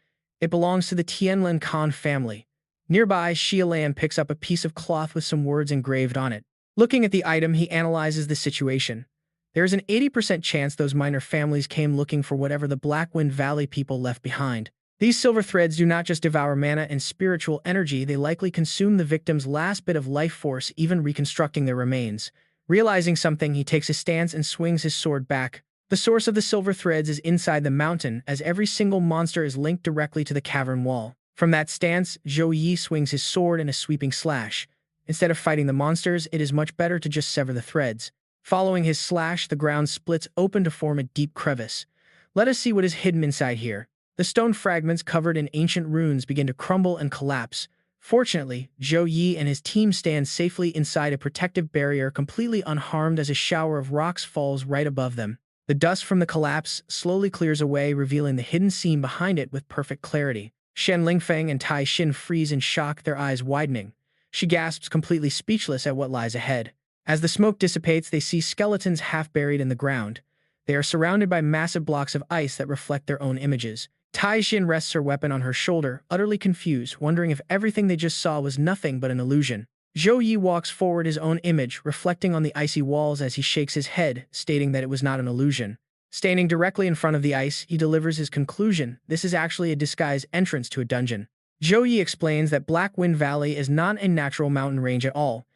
It belongs to the Tianlin Khan family. Nearby, Xialan picks up a piece of cloth with some words engraved on it. Looking at the item, he analyzes the situation. There's an 80% chance those minor families came looking for whatever the Blackwind Valley people left behind. These silver threads do not just devour mana and spiritual energy, they likely consume the victim's last bit of life force, even reconstructing their remains. Realizing something, he takes a stance and swings his sword back. The source of the silver threads is inside the mountain, as every single monster is linked directly to the cavern wall. From that stance, Zhou Yi swings his sword in a sweeping slash. Instead of fighting the monsters, it is much better to just sever the threads. Following his slash, the ground splits open to form a deep crevice. Let us see what is hidden inside here. The stone fragments covered in ancient runes begin to crumble and collapse. Fortunately, Zhou Yi and his team stand safely inside a protective barrier, completely unharmed as a shower of rocks falls right above them. The dust from the collapse slowly clears away, revealing the hidden scene behind it with perfect clarity. Shen Lingfeng and Tai Xin freeze in shock, their eyes widening. She gasps, completely speechless at what lies ahead. As the smoke dissipates, they see skeletons half buried in the ground. They are surrounded by massive blocks of ice that reflect their own images. Tai Xin rests her weapon on her shoulder, utterly confused, wondering if everything they just saw was nothing but an illusion. Zhou Yi walks forward, his own image reflecting on the icy walls as he shakes his head, stating that it was not an illusion. Standing directly in front of the ice, he delivers his conclusion: this is actually a disguised entrance to a dungeon. Zhou Yi explains that Blackwind Valley is not a natural mountain range at all.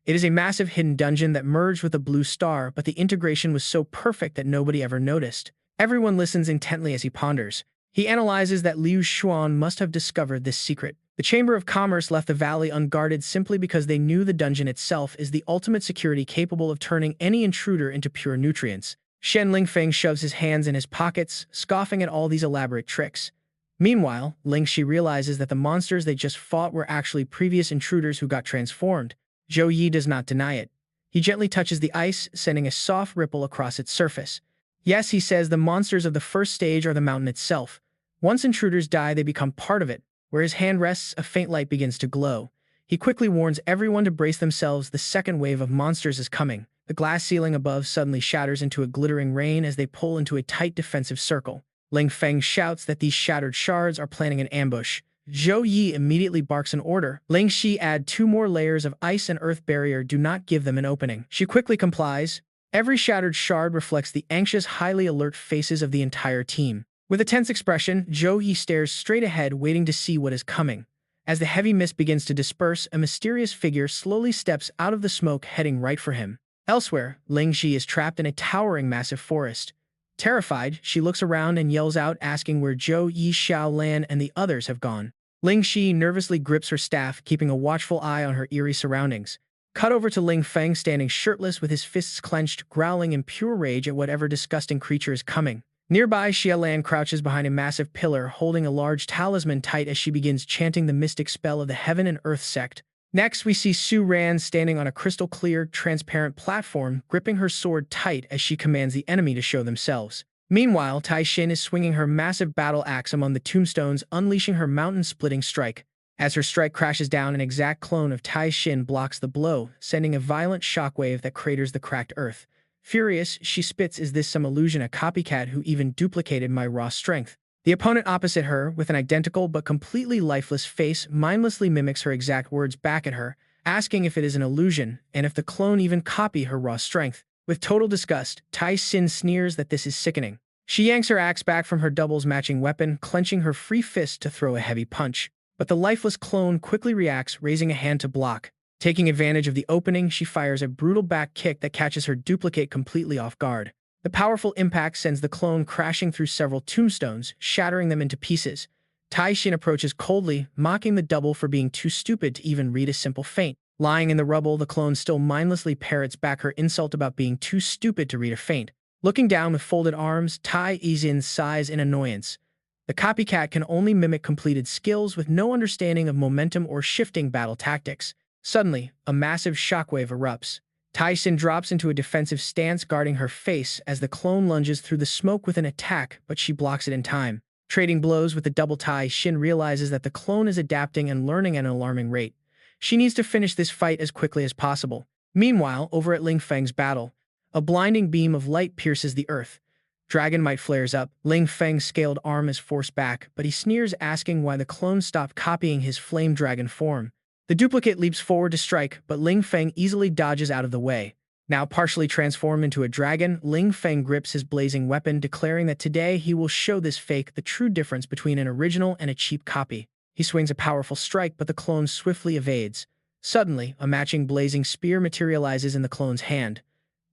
It is a massive hidden dungeon that merged with a blue star, but the integration was so perfect that nobody ever noticed. Everyone listens intently as he ponders. He analyzes that Liu Xuan must have discovered this secret. The Chamber of Commerce left the valley unguarded simply because they knew the dungeon itself is the ultimate security, capable of turning any intruder into pure nutrients. Shen Lingfeng shoves his hands in his pockets, scoffing at all these elaborate tricks. Meanwhile, Lingxi realizes that the monsters they just fought were actually previous intruders who got transformed. Zhou Yi does not deny it. He gently touches the ice, sending a soft ripple across its surface. Yes, he says, the monsters of the first stage are the mountain itself. Once intruders die, they become part of it. Where his hand rests, a faint light begins to glow. He quickly warns everyone to brace themselves. The second wave of monsters is coming. The glass ceiling above suddenly shatters into a glittering rain as they pull into a tight defensive circle. Ling Feng shouts that these shattered shards are planning an ambush. Zhou Yi immediately barks an order. Ling Shi add 2 more layers of ice and earth barrier, do not give them an opening. She quickly complies. Every shattered shard reflects the anxious, highly alert faces of the entire team. With a tense expression, Zhou Yi stares straight ahead, waiting to see what is coming. As the heavy mist begins to disperse, a mysterious figure slowly steps out of the smoke, heading right for him. Elsewhere, Ling Shi is trapped in a towering massive forest. Terrified, she looks around and yells out, asking where Zhou Yi, Xiaolan, and the others have gone. Ling Shi nervously grips her staff, keeping a watchful eye on her eerie surroundings. Cut over to Ling Feng standing shirtless with his fists clenched, growling in pure rage at whatever disgusting creature is coming. Nearby, Xiaolan crouches behind a massive pillar, holding a large talisman tight as she begins chanting the mystic spell of the Heaven and Earth sect. Next, we see Su Ran standing on a crystal-clear, transparent platform, gripping her sword tight as she commands the enemy to show themselves. Meanwhile, Tai Xin is swinging her massive battle axe among the tombstones, unleashing her mountain-splitting strike. As her strike crashes down, an exact clone of Tai Xin blocks the blow, sending a violent shockwave that craters the cracked earth. Furious, she spits, "Is this some illusion, a copycat who even duplicated my raw strength?" The opponent opposite her, with an identical but completely lifeless face, mindlessly mimics her exact words back at her, asking if it is an illusion, and if the clone even copy her raw strength. With total disgust, Tai Xin sneers that this is sickening. She yanks her axe back from her doubles-matching weapon, clenching her free fist to throw a heavy punch. But the lifeless clone quickly reacts, raising a hand to block. Taking advantage of the opening, she fires a brutal back kick that catches her duplicate completely off guard. The powerful impact sends the clone crashing through several tombstones, shattering them into pieces. Tai Xin approaches coldly, mocking the double for being too stupid to even read a simple feint. Lying in the rubble, the clone still mindlessly parrots back her insult about being too stupid to read a feint. Looking down with folded arms, Tai Xin sighs in annoyance. The copycat can only mimic completed skills with no understanding of momentum or shifting battle tactics. Suddenly, a massive shockwave erupts. Tai Xin drops into a defensive stance, guarding her face as the clone lunges through the smoke with an attack, but she blocks it in time. Trading blows with the double, Tai Xin realizes that the clone is adapting and learning at an alarming rate. She needs to finish this fight as quickly as possible. Meanwhile, over at Ling Feng's battle, a blinding beam of light pierces the earth. Dragon Might flares up. Ling Feng's scaled arm is forced back, but he sneers, asking why the clone stopped copying his flame dragon form. The duplicate leaps forward to strike, but Ling Feng easily dodges out of the way. Now partially transformed into a dragon, Ling Feng grips his blazing weapon, declaring that today he will show this fake the true difference between an original and a cheap copy. He swings a powerful strike, but the clone swiftly evades. Suddenly, a matching blazing spear materializes in the clone's hand.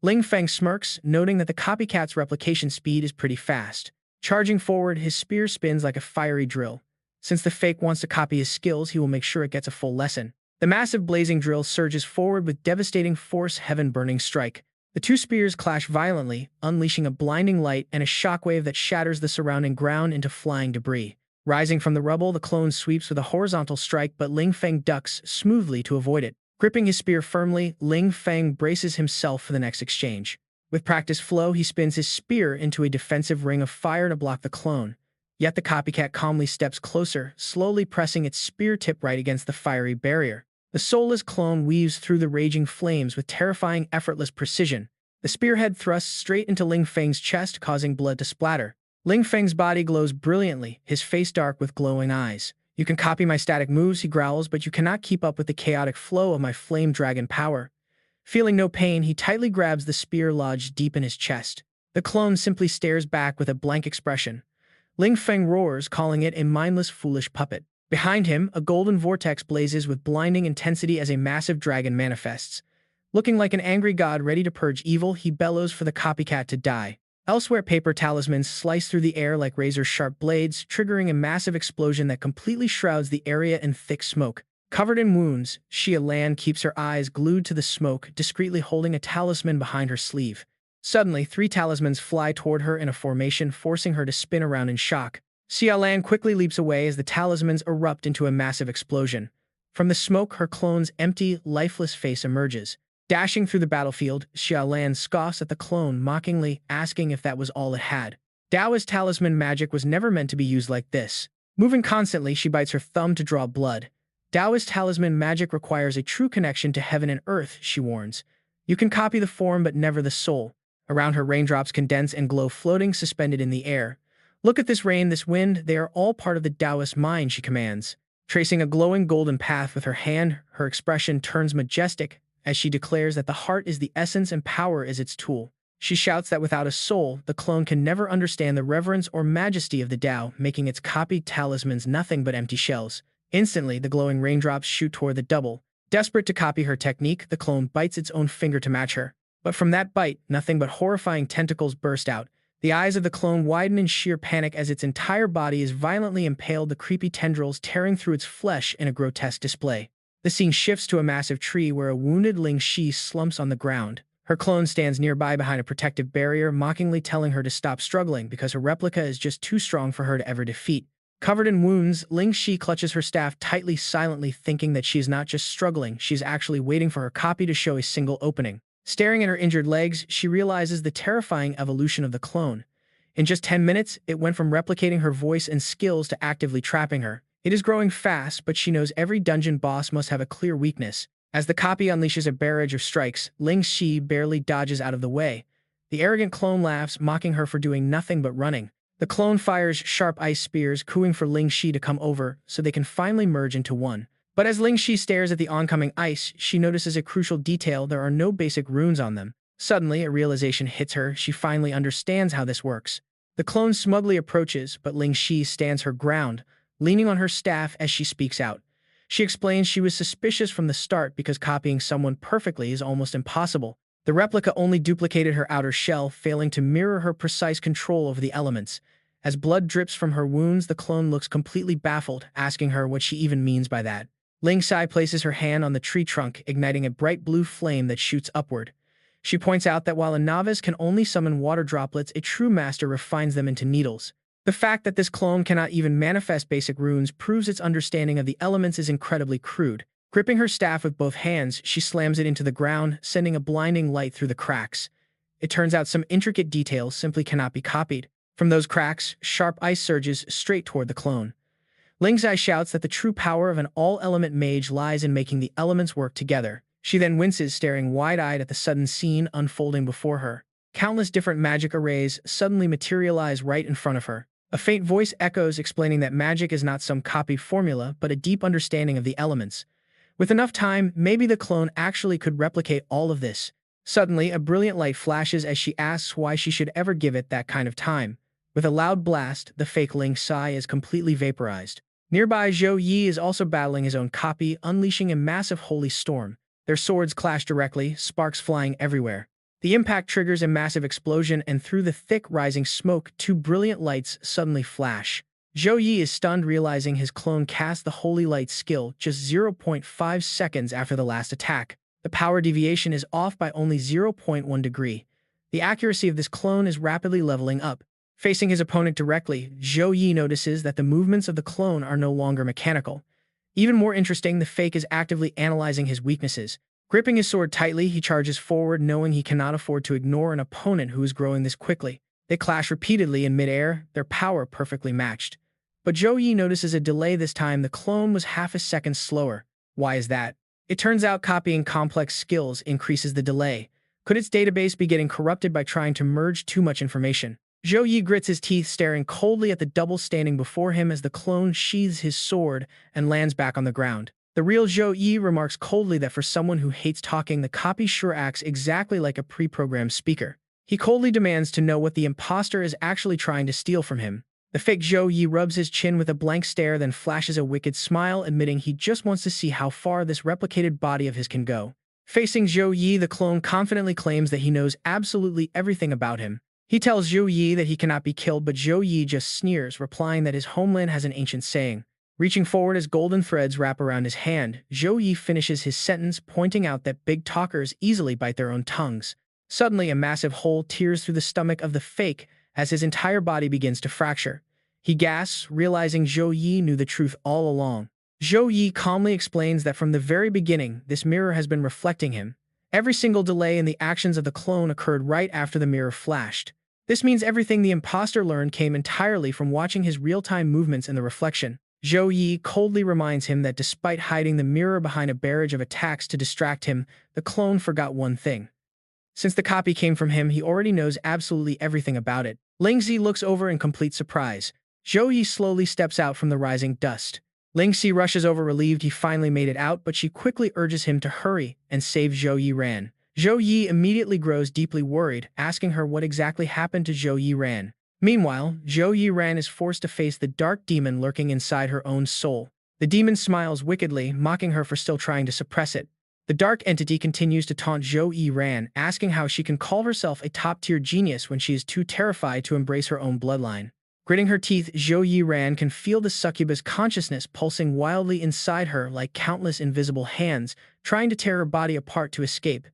Ling Feng smirks, noting that the copycat's replication speed is pretty fast. Charging forward, his spear spins like a fiery drill. Since the fake wants to copy his skills, he will make sure it gets a full lesson. The massive blazing drill surges forward with devastating force, heaven-burning strike. The two spears clash violently, unleashing a blinding light and a shockwave that shatters the surrounding ground into flying debris. Rising from the rubble, the clone sweeps with a horizontal strike, but Ling Feng ducks smoothly to avoid it. Gripping his spear firmly, Ling Feng braces himself for the next exchange. With practiced flow, he spins his spear into a defensive ring of fire to block the clone. Yet the copycat calmly steps closer, slowly pressing its spear tip right against the fiery barrier. The soulless clone weaves through the raging flames with terrifying, effortless precision. The spearhead thrusts straight into Ling Feng's chest, causing blood to splatter. Ling Feng's body glows brilliantly, his face dark with glowing eyes. "You can copy my static moves," he growls, "but you cannot keep up with the chaotic flow of my flame dragon power." Feeling no pain, he tightly grabs the spear lodged deep in his chest. The clone simply stares back with a blank expression. Ling Feng roars, calling it a mindless, foolish puppet. Behind him, a golden vortex blazes with blinding intensity as a massive dragon manifests. Looking like an angry god ready to purge evil, he bellows for the copycat to die. Elsewhere, paper talismans slice through the air like razor-sharp blades, triggering a massive explosion that completely shrouds the area in thick smoke. Covered in wounds, Xia Lan keeps her eyes glued to the smoke, discreetly holding a talisman behind her sleeve. Suddenly, 3 talismans fly toward her in a formation, forcing her to spin around in shock. Xia Lan quickly leaps away as the talismans erupt into a massive explosion. From the smoke, her clone's empty, lifeless face emerges. Dashing through the battlefield, Xia Lan scoffs at the clone, mockingly asking if that was all it had. Daoist talisman magic was never meant to be used like this. Moving constantly, she bites her thumb to draw blood. Daoist talisman magic requires a true connection to heaven and earth, she warns. You can copy the form but never the soul. Around her, raindrops condense and glow, floating suspended in the air. "Look at this rain, this wind, they are all part of the Taoist mind," she commands. Tracing a glowing golden path with her hand, her expression turns majestic as she declares that the heart is the essence and power is its tool. She shouts that without a soul, the clone can never understand the reverence or majesty of the Tao, making its copied talismans nothing but empty shells. Instantly, the glowing raindrops shoot toward the double. Desperate to copy her technique, the clone bites its own finger to match her. But from that bite, nothing but horrifying tentacles burst out. The eyes of the clone widen in sheer panic as its entire body is violently impaled, the creepy tendrils tearing through its flesh in a grotesque display. The scene shifts to a massive tree where a wounded Ling Shi slumps on the ground. Her clone stands nearby behind a protective barrier, mockingly telling her to stop struggling because her replica is just too strong for her to ever defeat. Covered in wounds, Ling Shi clutches her staff tightly, silently thinking that she is not just struggling, she is actually waiting for her copy to show a single opening. Staring at her injured legs, she realizes the terrifying evolution of the clone. In just 10 minutes, it went from replicating her voice and skills to actively trapping her. It is growing fast, but she knows every dungeon boss must have a clear weakness. As the copy unleashes a barrage of strikes, Ling Shi barely dodges out of the way. The arrogant clone laughs, mocking her for doing nothing but running. The clone fires sharp ice spears, cooing for Ling Shi to come over so they can finally merge into one. But as Ling Shi stares at the oncoming ice, she notices a crucial detail: there are no basic runes on them. Suddenly, a realization hits her. She finally understands how this works. The clone smugly approaches, but Ling Shi stands her ground, leaning on her staff as she speaks out. She explains she was suspicious from the start because copying someone perfectly is almost impossible. The replica only duplicated her outer shell, failing to mirror her precise control over the elements. As blood drips from her wounds, the clone looks completely baffled, asking her what she even means by that. Ling Sai places her hand on the tree trunk, igniting a bright blue flame that shoots upward. She points out that while a novice can only summon water droplets, a true master refines them into needles. The fact that this clone cannot even manifest basic runes proves its understanding of the elements is incredibly crude. Gripping her staff with both hands, she slams it into the ground, sending a blinding light through the cracks. It turns out some intricate details simply cannot be copied. From those cracks, sharp ice surges straight toward the clone. Ling Zai shouts that the true power of an all-element mage lies in making the elements work together. She then winces, staring wide-eyed at the sudden scene unfolding before her. Countless different magic arrays suddenly materialize right in front of her. A faint voice echoes, explaining that magic is not some copied formula, but a deep understanding of the elements. With enough time, maybe the clone actually could replicate all of this. Suddenly, a brilliant light flashes as she asks why she should ever give it that kind of time. With a loud blast, the fake Ling Sai is completely vaporized. Nearby, Zhou Yi is also battling his own copy, unleashing a massive holy storm. Their swords clash directly, sparks flying everywhere. The impact triggers a massive explosion, and through the thick, rising smoke, two brilliant lights suddenly flash. Zhou Yi is stunned, realizing his clone cast the Holy Light skill just 0.5 seconds after the last attack. The power deviation is off by only 0.1 degree. The accuracy of this clone is rapidly leveling up. Facing his opponent directly, Zhou Yi notices that the movements of the clone are no longer mechanical. Even more interesting, the fake is actively analyzing his weaknesses. Gripping his sword tightly, he charges forward, knowing he cannot afford to ignore an opponent who is growing this quickly. They clash repeatedly in midair, their power perfectly matched. But Zhou Yi notices a delay this time. The clone was half a second slower. Why is that? It turns out copying complex skills increases the delay. Could its database be getting corrupted by trying to merge too much information? Zhou Yi grits his teeth, staring coldly at the double standing before him as the clone sheathes his sword and lands back on the ground. The real Zhou Yi remarks coldly that for someone who hates talking, the copy sure acts exactly like a pre-programmed speaker. He coldly demands to know what the imposter is actually trying to steal from him. The fake Zhou Yi rubs his chin with a blank stare, then flashes a wicked smile, admitting he just wants to see how far this replicated body of his can go. Facing Zhou Yi, the clone confidently claims that he knows absolutely everything about him. He tells Zhou Yi that he cannot be killed, but Zhou Yi just sneers, replying that his homeland has an ancient saying. Reaching forward as golden threads wrap around his hand, Zhou Yi finishes his sentence, pointing out that big talkers easily bite their own tongues. Suddenly, a massive hole tears through the stomach of the fake as his entire body begins to fracture. He gasps, realizing Zhou Yi knew the truth all along. Zhou Yi calmly explains that from the very beginning, this mirror has been reflecting him. Every single delay in the actions of the clone occurred right after the mirror flashed. This means everything the imposter learned came entirely from watching his real-time movements in the reflection. Zhou Yi coldly reminds him that despite hiding the mirror behind a barrage of attacks to distract him, the clone forgot one thing. Since the copy came from him, he already knows absolutely everything about it. Ling Zi looks over in complete surprise. Zhou Yi slowly steps out from the rising dust. Ling Zi rushes over, relieved he finally made it out, but she quickly urges him to hurry and save Zhou Yi Ran. Zhou Yi immediately grows deeply worried, asking her what exactly happened to Zhou Yi Ran. Meanwhile, Zhou Yi Ran is forced to face the dark demon lurking inside her own soul. The demon smiles wickedly, mocking her for still trying to suppress it. The dark entity continues to taunt Zhou Yi Ran, asking how she can call herself a top-tier genius when she is too terrified to embrace her own bloodline. Gritting her teeth, Zhou Yi Ran can feel the succubus consciousness pulsing wildly inside her like countless invisible hands, trying to tear her body apart to escape.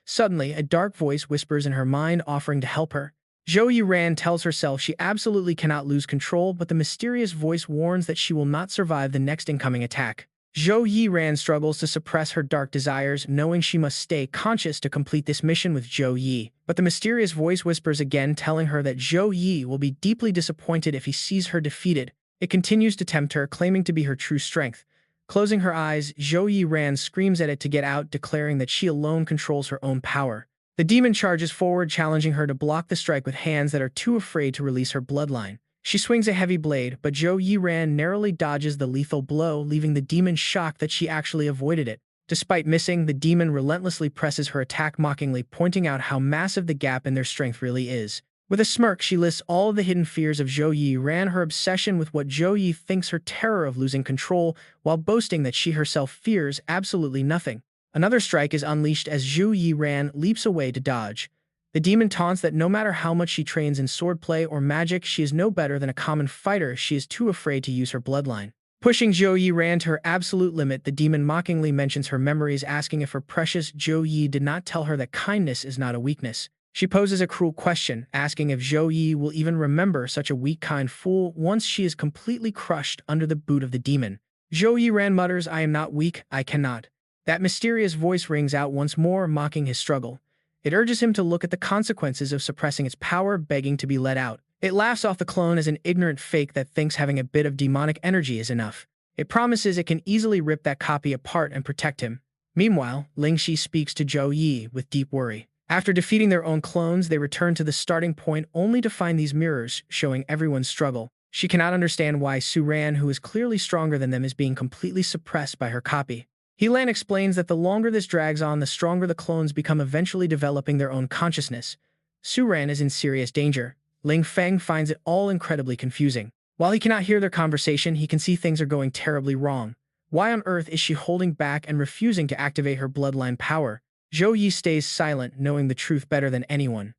Suddenly, a dark voice whispers in her mind, offering to help her. Zhou Yi Ran tells herself she absolutely cannot lose control, but the mysterious voice warns that she will not survive the next incoming attack. Zhou Yi Ran struggles to suppress her dark desires, knowing she must stay conscious to complete this mission with Zhou Yi. But the mysterious voice whispers again, telling her that Zhou Yi will be deeply disappointed if he sees her defeated. It continues to tempt her, claiming to be her true strength. Closing her eyes, Zhou Yi Ran screams at it to get out, declaring that she alone controls her own power. The demon charges forward, challenging her to block the strike with hands that are too afraid to release her bloodline. She swings a heavy blade, but Zhou Yi Ran narrowly dodges the lethal blow, leaving the demon shocked that she actually avoided it. Despite missing, the demon relentlessly presses her attack, mockingly pointing out how massive the gap in their strength really is. With a smirk, she lists all of the hidden fears of Zhou Yi Ran, her obsession with what Zhou Yi thinks, her terror of losing control, while boasting that she herself fears absolutely nothing. Another strike is unleashed as Zhou Yi Ran leaps away to dodge. The demon taunts that no matter how much she trains in swordplay or magic, she is no better than a common fighter. She is too afraid to use her bloodline. Pushing Zhou Yi Ran to her absolute limit, the demon mockingly mentions her memories, asking if her precious Zhou Yi did not tell her that kindness is not a weakness. She poses a cruel question, asking if Zhou Yi will even remember such a weak, kind fool once she is completely crushed under the boot of the demon. Zhou Yi Ran mutters, "I am not weak, I cannot." That mysterious voice rings out once more, mocking his struggle. It urges him to look at the consequences of suppressing its power, begging to be let out. It laughs off the clone as an ignorant fake that thinks having a bit of demonic energy is enough. It promises it can easily rip that copy apart and protect him. Meanwhile, Ling Shi speaks to Zhou Yi with deep worry. After defeating their own clones, they return to the starting point only to find these mirrors showing everyone's struggle. She cannot understand why Su Ran, who is clearly stronger than them, is being completely suppressed by her copy. Helan explains that the longer this drags on, the stronger the clones become, eventually developing their own consciousness. Su-ran is in serious danger. Ling Feng finds it all incredibly confusing. While he cannot hear their conversation, he can see things are going terribly wrong. Why on earth is she holding back and refusing to activate her bloodline power? Zhou Yi stays silent, knowing the truth better than anyone.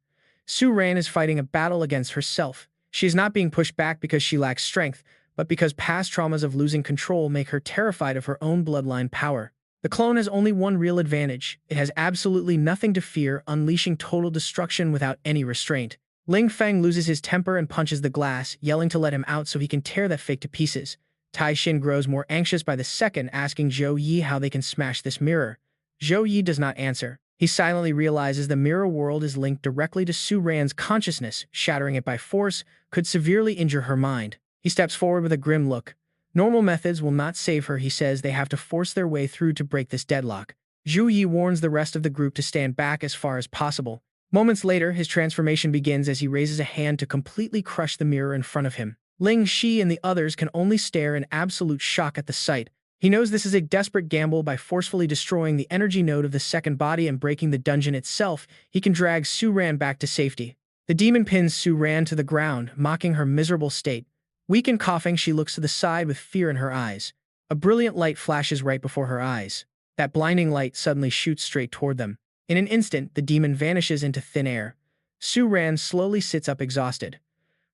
Su-ran is fighting a battle against herself. She is not being pushed back because she lacks strength, but because past traumas of losing control make her terrified of her own bloodline power. The clone has only one real advantage. It has absolutely nothing to fear, unleashing total destruction without any restraint. Ling Feng loses his temper and punches the glass, yelling to let him out so he can tear that fake to pieces. Tai Xin grows more anxious by the second, asking Zhou Yi how they can smash this mirror. Zhou Yi does not answer. He silently realizes the mirror world is linked directly to Su-ran's consciousness. Shattering it by force could severely injure her mind. He steps forward with a grim look. Normal methods will not save her, he says. They have to force their way through to break this deadlock. Zhou Yi warns the rest of the group to stand back as far as possible. Moments later, his transformation begins as he raises a hand to completely crush the mirror in front of him. Ling Shi and the others can only stare in absolute shock at the sight. He knows this is a desperate gamble. By forcefully destroying the energy node of the second body and breaking the dungeon itself, he can drag Su-ran back to safety. The demon pins Su-ran to the ground, mocking her miserable state. Weak and coughing, she looks to the side with fear in her eyes. A brilliant light flashes right before her eyes. That blinding light suddenly shoots straight toward them. In an instant, the demon vanishes into thin air. Su-ran slowly sits up exhausted.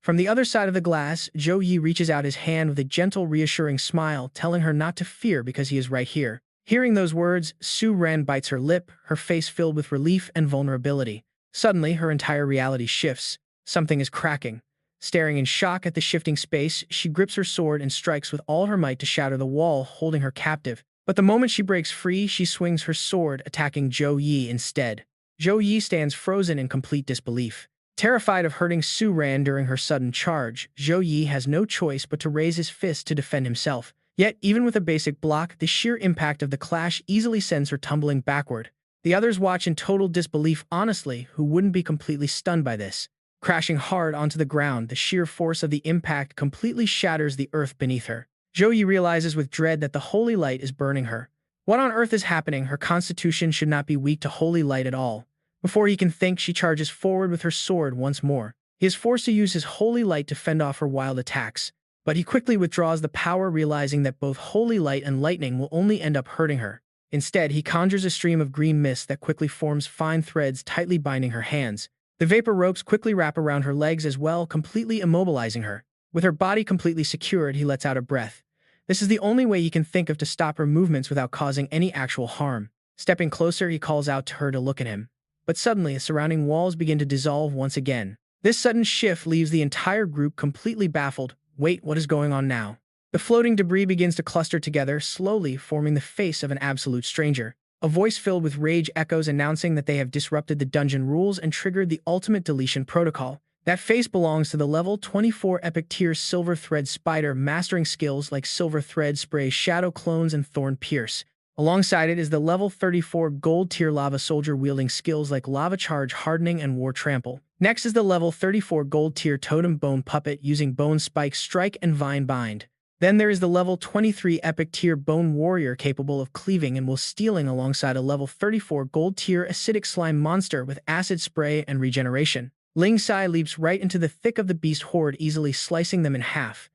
From the other side of the glass, Zhou Yi reaches out his hand with a gentle, reassuring smile, telling her not to fear because he is right here. Hearing those words, Su-ran bites her lip, her face filled with relief and vulnerability. Suddenly, her entire reality shifts. Something is cracking. Staring in shock at the shifting space, she grips her sword and strikes with all her might to shatter the wall, holding her captive. But the moment she breaks free, she swings her sword, attacking Zhou Yi instead. Zhou Yi stands frozen in complete disbelief. Terrified of hurting Su-ran during her sudden charge, Zhou Yi has no choice but to raise his fist to defend himself. Yet, even with a basic block, the sheer impact of the clash easily sends her tumbling backward. The others watch in total disbelief. Honestly, who wouldn't be completely stunned by this? Crashing hard onto the ground, the sheer force of the impact completely shatters the earth beneath her. Zhou Yi realizes with dread that the holy light is burning her. What on earth is happening? Her constitution should not be weak to holy light at all. Before he can think, she charges forward with her sword once more. He is forced to use his holy light to fend off her wild attacks. But he quickly withdraws the power, realizing that both holy light and lightning will only end up hurting her. Instead, he conjures a stream of green mist that quickly forms fine threads, tightly binding her hands. The vapor ropes quickly wrap around her legs as well, completely immobilizing her. With her body completely secured, he lets out a breath. This is the only way he can think of to stop her movements without causing any actual harm. Stepping closer, he calls out to her to look at him. But suddenly, the surrounding walls begin to dissolve once again. This sudden shift leaves the entire group completely baffled. Wait, what is going on now? The floating debris begins to cluster together, slowly forming the face of an absolute stranger. A voice filled with rage echoes, announcing that they have disrupted the dungeon rules and triggered the ultimate deletion protocol. That face belongs to the level 24 epic tier Silver Thread Spider, mastering skills like Silver Thread Spray, Shadow Clones, and Thorn Pierce. Alongside it is the level 34 Gold tier Lava Soldier, wielding skills like Lava Charge, Hardening, and War Trample. Next is the level 34 Gold tier Totem Bone Puppet, using Bone Spike, Strike, and Vine Bind. Then there is the level 23 Epic tier Bone Warrior, capable of cleaving and will stealing, alongside a level 34 Gold tier Acidic Slime Monster with Acid Spray and Regeneration. Ling Sai leaps right into the thick of the beast horde, easily slicing them in half.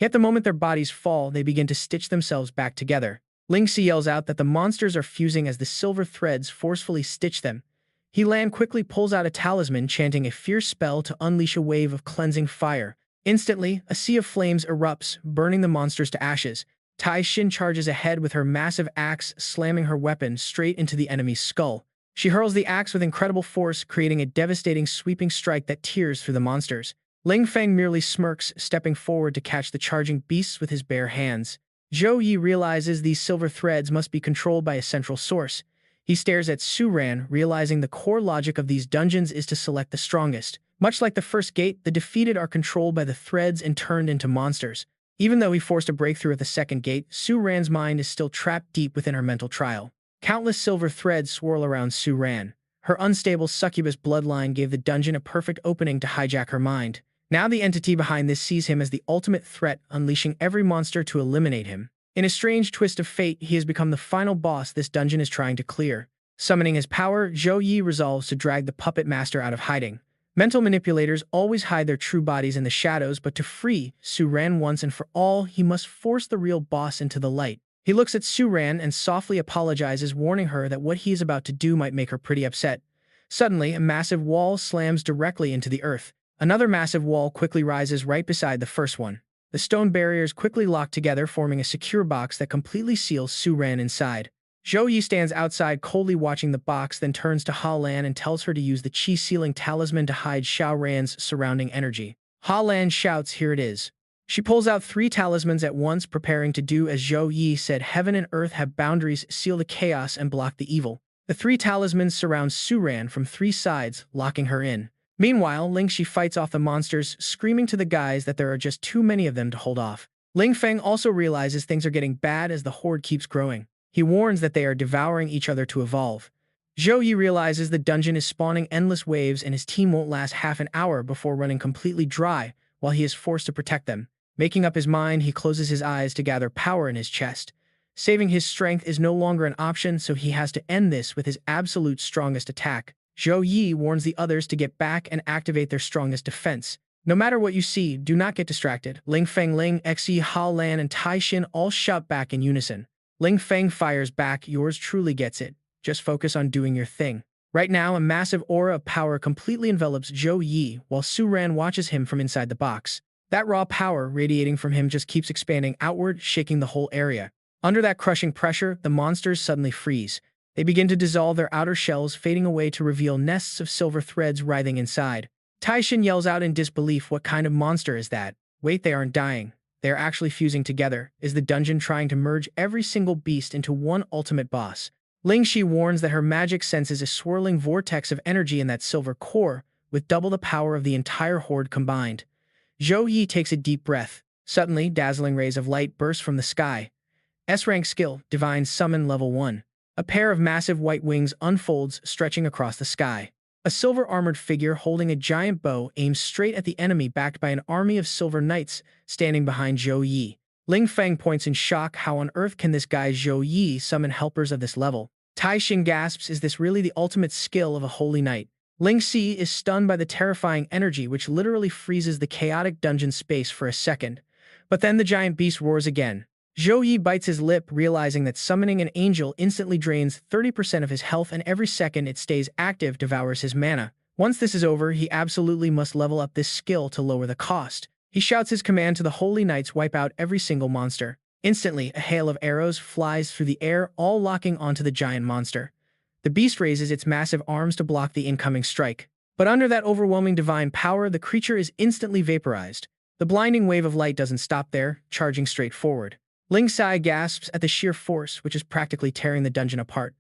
Yet the moment their bodies fall, they begin to stitch themselves back together. Ling Sai yells out that the monsters are fusing as the silver threads forcefully stitch them. Helan quickly pulls out a talisman, chanting a fierce spell to unleash a wave of cleansing fire. Instantly, a sea of flames erupts, burning the monsters to ashes. Tai Xin charges ahead with her massive axe, slamming her weapon straight into the enemy's skull. She hurls the axe with incredible force, creating a devastating sweeping strike that tears through the monsters. Ling Feng merely smirks, stepping forward to catch the charging beasts with his bare hands. Zhou Yi realizes these silver threads must be controlled by a central source. He stares at Su-ran, realizing the core logic of these dungeons is to select the strongest. Much like the first gate, the defeated are controlled by the threads and turned into monsters. Even though he forced a breakthrough at the second gate, Su-ran's mind is still trapped deep within her mental trial. Countless silver threads swirl around Su-ran. Her unstable succubus bloodline gave the dungeon a perfect opening to hijack her mind. Now the entity behind this sees him as the ultimate threat, unleashing every monster to eliminate him. In a strange twist of fate, he has become the final boss this dungeon is trying to clear. Summoning his power, Zhou Yi resolves to drag the puppet master out of hiding. Mental manipulators always hide their true bodies in the shadows, but to free Su Ran once and for all, he must force the real boss into the light. He looks at Su Ran and softly apologizes, warning her that what he is about to do might make her pretty upset. Suddenly, a massive wall slams directly into the earth. Another massive wall quickly rises right beside the first one. The stone barriers quickly lock together, forming a secure box that completely seals Su Ran inside. Zhou Yi stands outside coldly watching the box, then turns to Ha Lan and tells her to use the chi-sealing talisman to hide Xiao Ran's surrounding energy. Ha Lan shouts, "Here it is." She pulls out 3 talismans at once, preparing to do as Zhou Yi said. Heaven and earth have boundaries, seal the chaos and block the evil. The 3 talismans surround Su Ran from 3 sides, locking her in. Meanwhile, Ling Shi fights off the monsters, screaming to the guys that there are just too many of them to hold off. Ling Feng also realizes things are getting bad as the horde keeps growing. He warns that they are devouring each other to evolve. Zhou Yi realizes the dungeon is spawning endless waves and his team won't last half an hour before running completely dry while he is forced to protect them. Making up his mind, he closes his eyes to gather power in his chest. Saving his strength is no longer an option, so he has to end this with his absolute strongest attack. Zhou Yi warns the others to get back and activate their strongest defense. No matter what you see, do not get distracted. Ling Feng, Ling Xi, Ha Lan, and Tai Xin all shout back in unison. Ling Feng fires back, "Yours truly gets it. Just focus on doing your thing." Right now, a massive aura of power completely envelops Zhou Yi, while Su Ran watches him from inside the box. That raw power radiating from him just keeps expanding outward, shaking the whole area. Under that crushing pressure, the monsters suddenly freeze. They begin to dissolve their outer shells, fading away to reveal nests of silver threads writhing inside. Tai Xin yells out in disbelief, "What kind of monster is that? Wait, they aren't dying. They are actually fusing together. Is the dungeon trying to merge every single beast into one ultimate boss?" Ling Shi warns that her magic senses a swirling vortex of energy in that silver core, with double the power of the entire horde combined. Zhou Yi takes a deep breath. Suddenly, dazzling rays of light burst from the sky. S-rank skill, Divine Summon Level 1. A pair of massive white wings unfolds, stretching across the sky. A silver-armored figure holding a giant bow aims straight at the enemy, backed by an army of silver knights standing behind Zhou Yi. Ling Feng points in shock. How on earth can this guy Zhou Yi summon helpers of this level? Tai Xin gasps, "Is this really the ultimate skill of a holy knight?" Ling Si is stunned by the terrifying energy which literally freezes the chaotic dungeon space for a second. But then the giant beast roars again. Zhou Yi bites his lip, realizing that summoning an angel instantly drains 30% of his health, and every second it stays active devours his mana. Once this is over, he absolutely must level up this skill to lower the cost. He shouts his command to the holy knights, wipe out every single monster. Instantly, a hail of arrows flies through the air, all locking onto the giant monster. The beast raises its massive arms to block the incoming strike. But under that overwhelming divine power, the creature is instantly vaporized. The blinding wave of light doesn't stop there, charging straight forward. Ling Sai gasps at the sheer force, which is practically tearing the dungeon apart.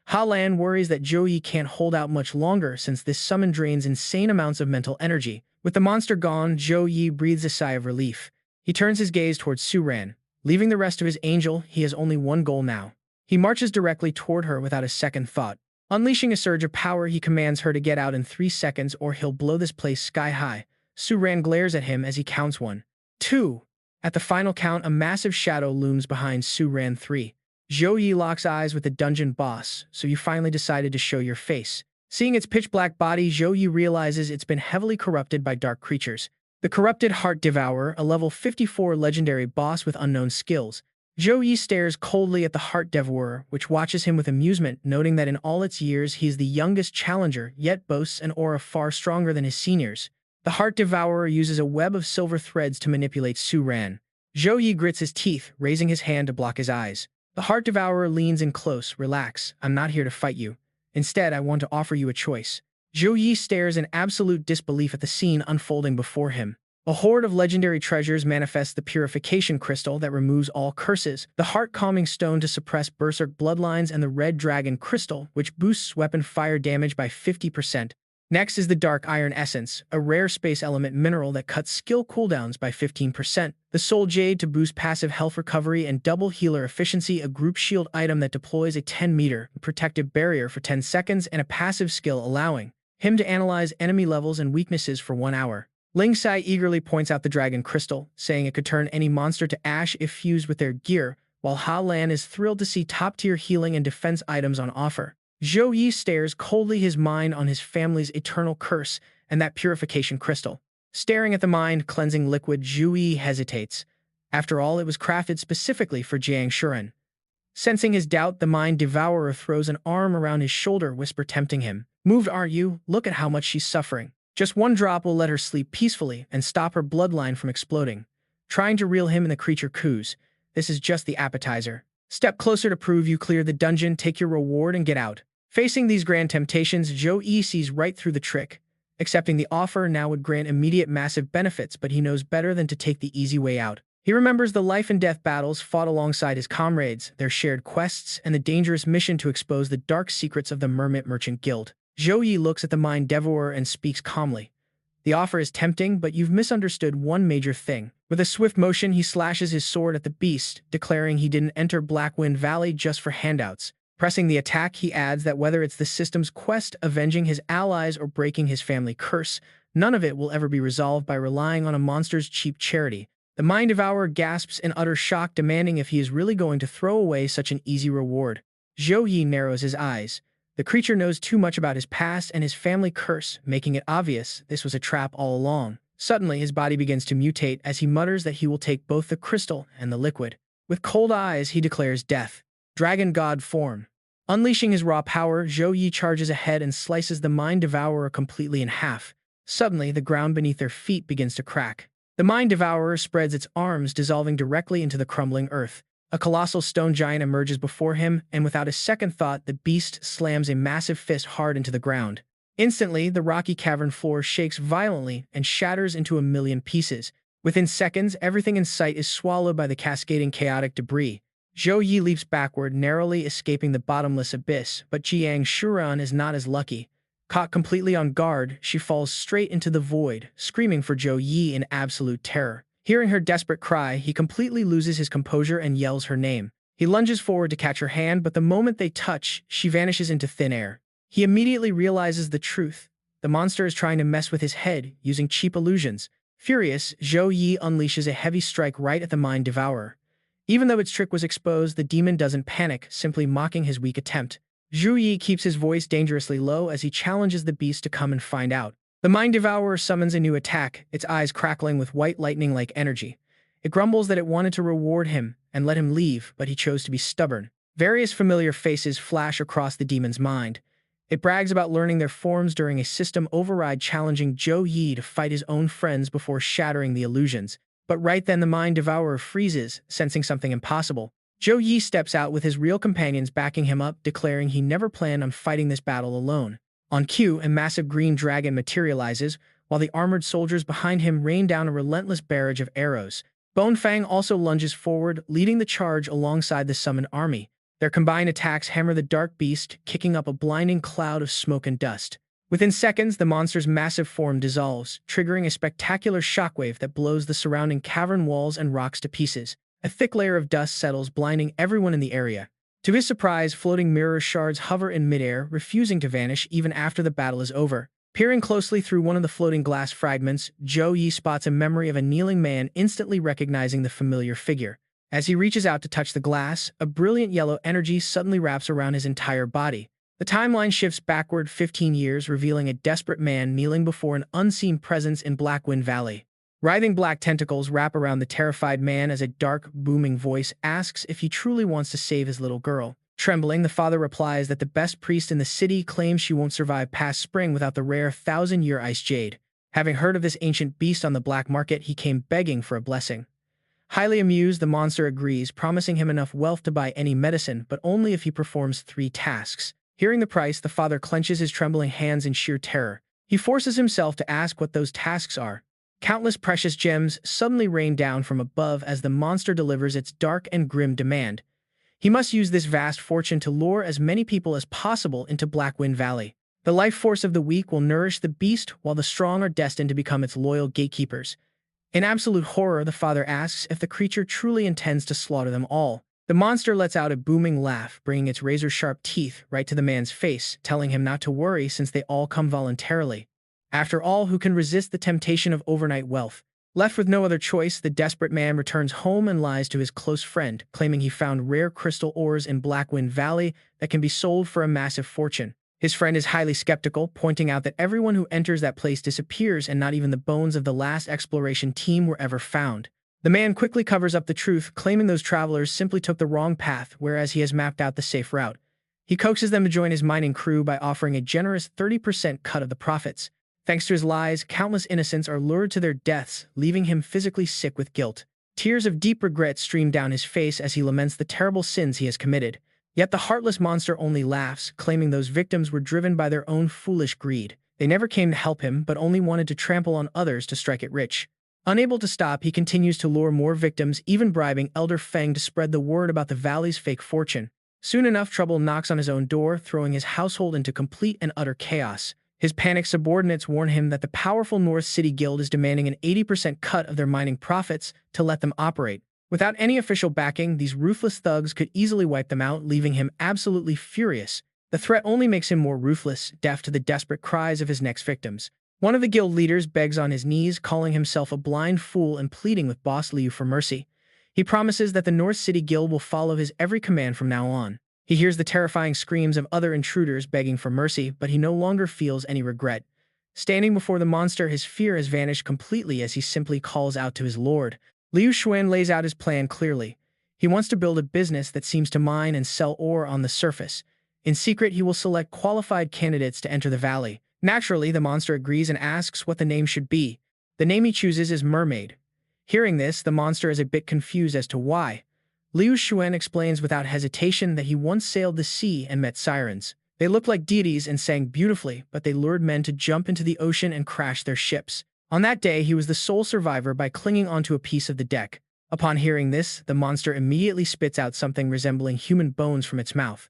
Ha Lan worries that Zhou Yi can't hold out much longer since this summon drains insane amounts of mental energy. With the monster gone, Zhou Yi breathes a sigh of relief. He turns his gaze towards Su Ran. Leaving the rest of his angel, he has only one goal now. He marches directly toward her without a second thought. Unleashing a surge of power, he commands her to get out in 3 seconds or he'll blow this place sky high. Su Ran glares at him as he counts 1, 2. At the final count, a massive shadow looms behind Su Ran 3. Zhou Yi locks eyes with the dungeon boss, "So you finally decided to show your face." Seeing its pitch-black body, Zhou Yi realizes it's been heavily corrupted by dark creatures. The corrupted Heart Devourer, a level 54 legendary boss with unknown skills. Zhou Yi stares coldly at the Heart Devourer, which watches him with amusement, noting that in all its years he is the youngest challenger, yet boasts an aura far stronger than his seniors. The Heart Devourer uses a web of silver threads to manipulate Su Ran. Zhou Yi grits his teeth, raising his hand to block his eyes. The Heart Devourer leans in close. "Relax, I'm not here to fight you. Instead, I want to offer you a choice." Zhou Yi stares in absolute disbelief at the scene unfolding before him. A horde of legendary treasures manifests: the Purification Crystal that removes all curses, the Heart Calming Stone to suppress berserk bloodlines, and the Red Dragon Crystal, which boosts weapon fire damage by 50%. Next is the Dark Iron Essence, a rare space element mineral that cuts skill cooldowns by 15%. The Soul Jade to boost passive health recovery and double healer efficiency, a group shield item that deploys a 10-meter protective barrier for 10 seconds, and a passive skill allowing him to analyze enemy levels and weaknesses for 1 hour. Ling Sai eagerly points out the Dragon Crystal, saying it could turn any monster to ash if fused with their gear, while Ha Lan is thrilled to see top-tier healing and defense items on offer. Zhou Yi stares coldly, his mind on his family's eternal curse and that purification crystal. Staring at the mind-cleansing liquid, Zhou Yi hesitates. After all, it was crafted specifically for Jiang Shuren. Sensing his doubt, the mind devourer throws an arm around his shoulder, whisper tempting him. Moved, aren't you? Look at how much she's suffering. Just one drop will let her sleep peacefully and stop her bloodline from exploding. Trying to reel him in, the creature coos. This is just the appetizer. Step closer to prove you clear the dungeon, take your reward and get out. Facing these grand temptations, Zhou Yi sees right through the trick. Accepting the offer now would grant immediate massive benefits, but he knows better than to take the easy way out. He remembers the life and death battles fought alongside his comrades, their shared quests, and the dangerous mission to expose the dark secrets of the Mermaid Merchant Guild. Zhou Yi looks at the mind devourer and speaks calmly. The offer is tempting, but you've misunderstood one major thing. With a swift motion, he slashes his sword at the beast, declaring he didn't enter Blackwind Valley just for handouts. Pressing the attack, he adds that whether it's the system's quest, avenging his allies, or breaking his family curse, none of it will ever be resolved by relying on a monster's cheap charity. The mind devourer gasps in utter shock, demanding if he is really going to throw away such an easy reward. Zhou Yi narrows his eyes. The creature knows too much about his past and his family curse, making it obvious this was a trap all along. Suddenly, his body begins to mutate as he mutters that he will take both the crystal and the liquid. With cold eyes, he declares death. Dragon God form. Unleashing his raw power, Zhou Yi charges ahead and slices the mind devourer completely in half. Suddenly, the ground beneath their feet begins to crack. The mind devourer spreads its arms, dissolving directly into the crumbling earth. A colossal stone giant emerges before him, and without a second thought, the beast slams a massive fist hard into the ground. Instantly, the rocky cavern floor shakes violently and shatters into a million pieces. Within seconds, everything in sight is swallowed by the cascading chaotic debris. Zhou Yi leaps backward, narrowly escaping the bottomless abyss, but Jiang Shuren is not as lucky. Caught completely on guard, she falls straight into the void, screaming for Zhou Yi in absolute terror. Hearing her desperate cry, he completely loses his composure and yells her name. He lunges forward to catch her hand, but the moment they touch, she vanishes into thin air. He immediately realizes the truth. The monster is trying to mess with his head, using cheap illusions. Furious, Zhou Yi unleashes a heavy strike right at the mind devourer. Even though its trick was exposed, the demon doesn't panic, simply mocking his weak attempt. Zhou Yi keeps his voice dangerously low as he challenges the beast to come and find out. The mind devourer summons a new attack, its eyes crackling with white lightning-like energy. It grumbles that it wanted to reward him and let him leave, but he chose to be stubborn. Various familiar faces flash across the demon's mind. It brags about learning their forms during a system override, challenging Zhou Yi to fight his own friends before shattering the illusions. But right then the mind devourer freezes, sensing something impossible. Zhou Yi steps out with his real companions backing him up, declaring he never planned on fighting this battle alone. On cue, a massive green dragon materializes, while the armored soldiers behind him rain down a relentless barrage of arrows. Bone Fang also lunges forward, leading the charge alongside the summoned army. Their combined attacks hammer the dark beast, kicking up a blinding cloud of smoke and dust. Within seconds, the monster's massive form dissolves, triggering a spectacular shockwave that blows the surrounding cavern walls and rocks to pieces. A thick layer of dust settles, blinding everyone in the area. To his surprise, floating mirror shards hover in midair, refusing to vanish even after the battle is over. Peering closely through one of the floating glass fragments, Zhou Yi spots a memory of a kneeling man, instantly recognizing the familiar figure. As he reaches out to touch the glass, a brilliant yellow energy suddenly wraps around his entire body. The timeline shifts backward 15 years, revealing a desperate man kneeling before an unseen presence in Blackwind Valley. Writhing black tentacles wrap around the terrified man as a dark, booming voice asks if he truly wants to save his little girl. Trembling, the father replies that the best priest in the city claims she won't survive past spring without the rare 1,000-year ice jade. Having heard of this ancient beast on the black market, he came begging for a blessing. Highly amused, the monster agrees, promising him enough wealth to buy any medicine, but only if he performs 3 tasks. Hearing the price, the father clenches his trembling hands in sheer terror. He forces himself to ask what those tasks are. Countless precious gems suddenly rain down from above as the monster delivers its dark and grim demand. He must use this vast fortune to lure as many people as possible into Blackwind Valley. The life force of the weak will nourish the beast, while the strong are destined to become its loyal gatekeepers. In absolute horror, the father asks if the creature truly intends to slaughter them all. The monster lets out a booming laugh, bringing its razor-sharp teeth right to the man's face, telling him not to worry since they all come voluntarily. After all, who can resist the temptation of overnight wealth? Left with no other choice, the desperate man returns home and lies to his close friend, claiming he found rare crystal ores in Blackwind Valley that can be sold for a massive fortune. His friend is highly skeptical, pointing out that everyone who enters that place disappears and not even the bones of the last exploration team were ever found. The man quickly covers up the truth, claiming those travelers simply took the wrong path, whereas he has mapped out the safe route. He coaxes them to join his mining crew by offering a generous 30% cut of the profits. Thanks to his lies, countless innocents are lured to their deaths, leaving him physically sick with guilt. Tears of deep regret stream down his face as he laments the terrible sins he has committed. Yet the heartless monster only laughs, claiming those victims were driven by their own foolish greed. They never came to help him, but only wanted to trample on others to strike it rich. Unable to stop, he continues to lure more victims, even bribing Elder Feng to spread the word about the valley's fake fortune. Soon enough, trouble knocks on his own door, throwing his household into complete and utter chaos. His panicked subordinates warn him that the powerful North City Guild is demanding an 80% cut of their mining profits to let them operate. Without any official backing, these ruthless thugs could easily wipe them out, leaving him absolutely furious. The threat only makes him more ruthless, deaf to the desperate cries of his next victims. One of the guild leaders begs on his knees, calling himself a blind fool and pleading with Boss Liu for mercy. He promises that the North City Guild will follow his every command from now on. He hears the terrifying screams of other intruders begging for mercy, but he no longer feels any regret. Standing before the monster, his fear has vanished completely as he simply calls out to his lord. Liu Xuan lays out his plan clearly. He wants to build a business that seems to mine and sell ore on the surface. In secret, he will select qualified candidates to enter the valley. Naturally, the monster agrees and asks what the name should be. The name he chooses is Mermaid. Hearing this, the monster is a bit confused as to why. Liu Xuan explains without hesitation that he once sailed the sea and met sirens. They looked like deities and sang beautifully, but they lured men to jump into the ocean and crash their ships. On that day, he was the sole survivor by clinging onto a piece of the deck. Upon hearing this, the monster immediately spits out something resembling human bones from its mouth.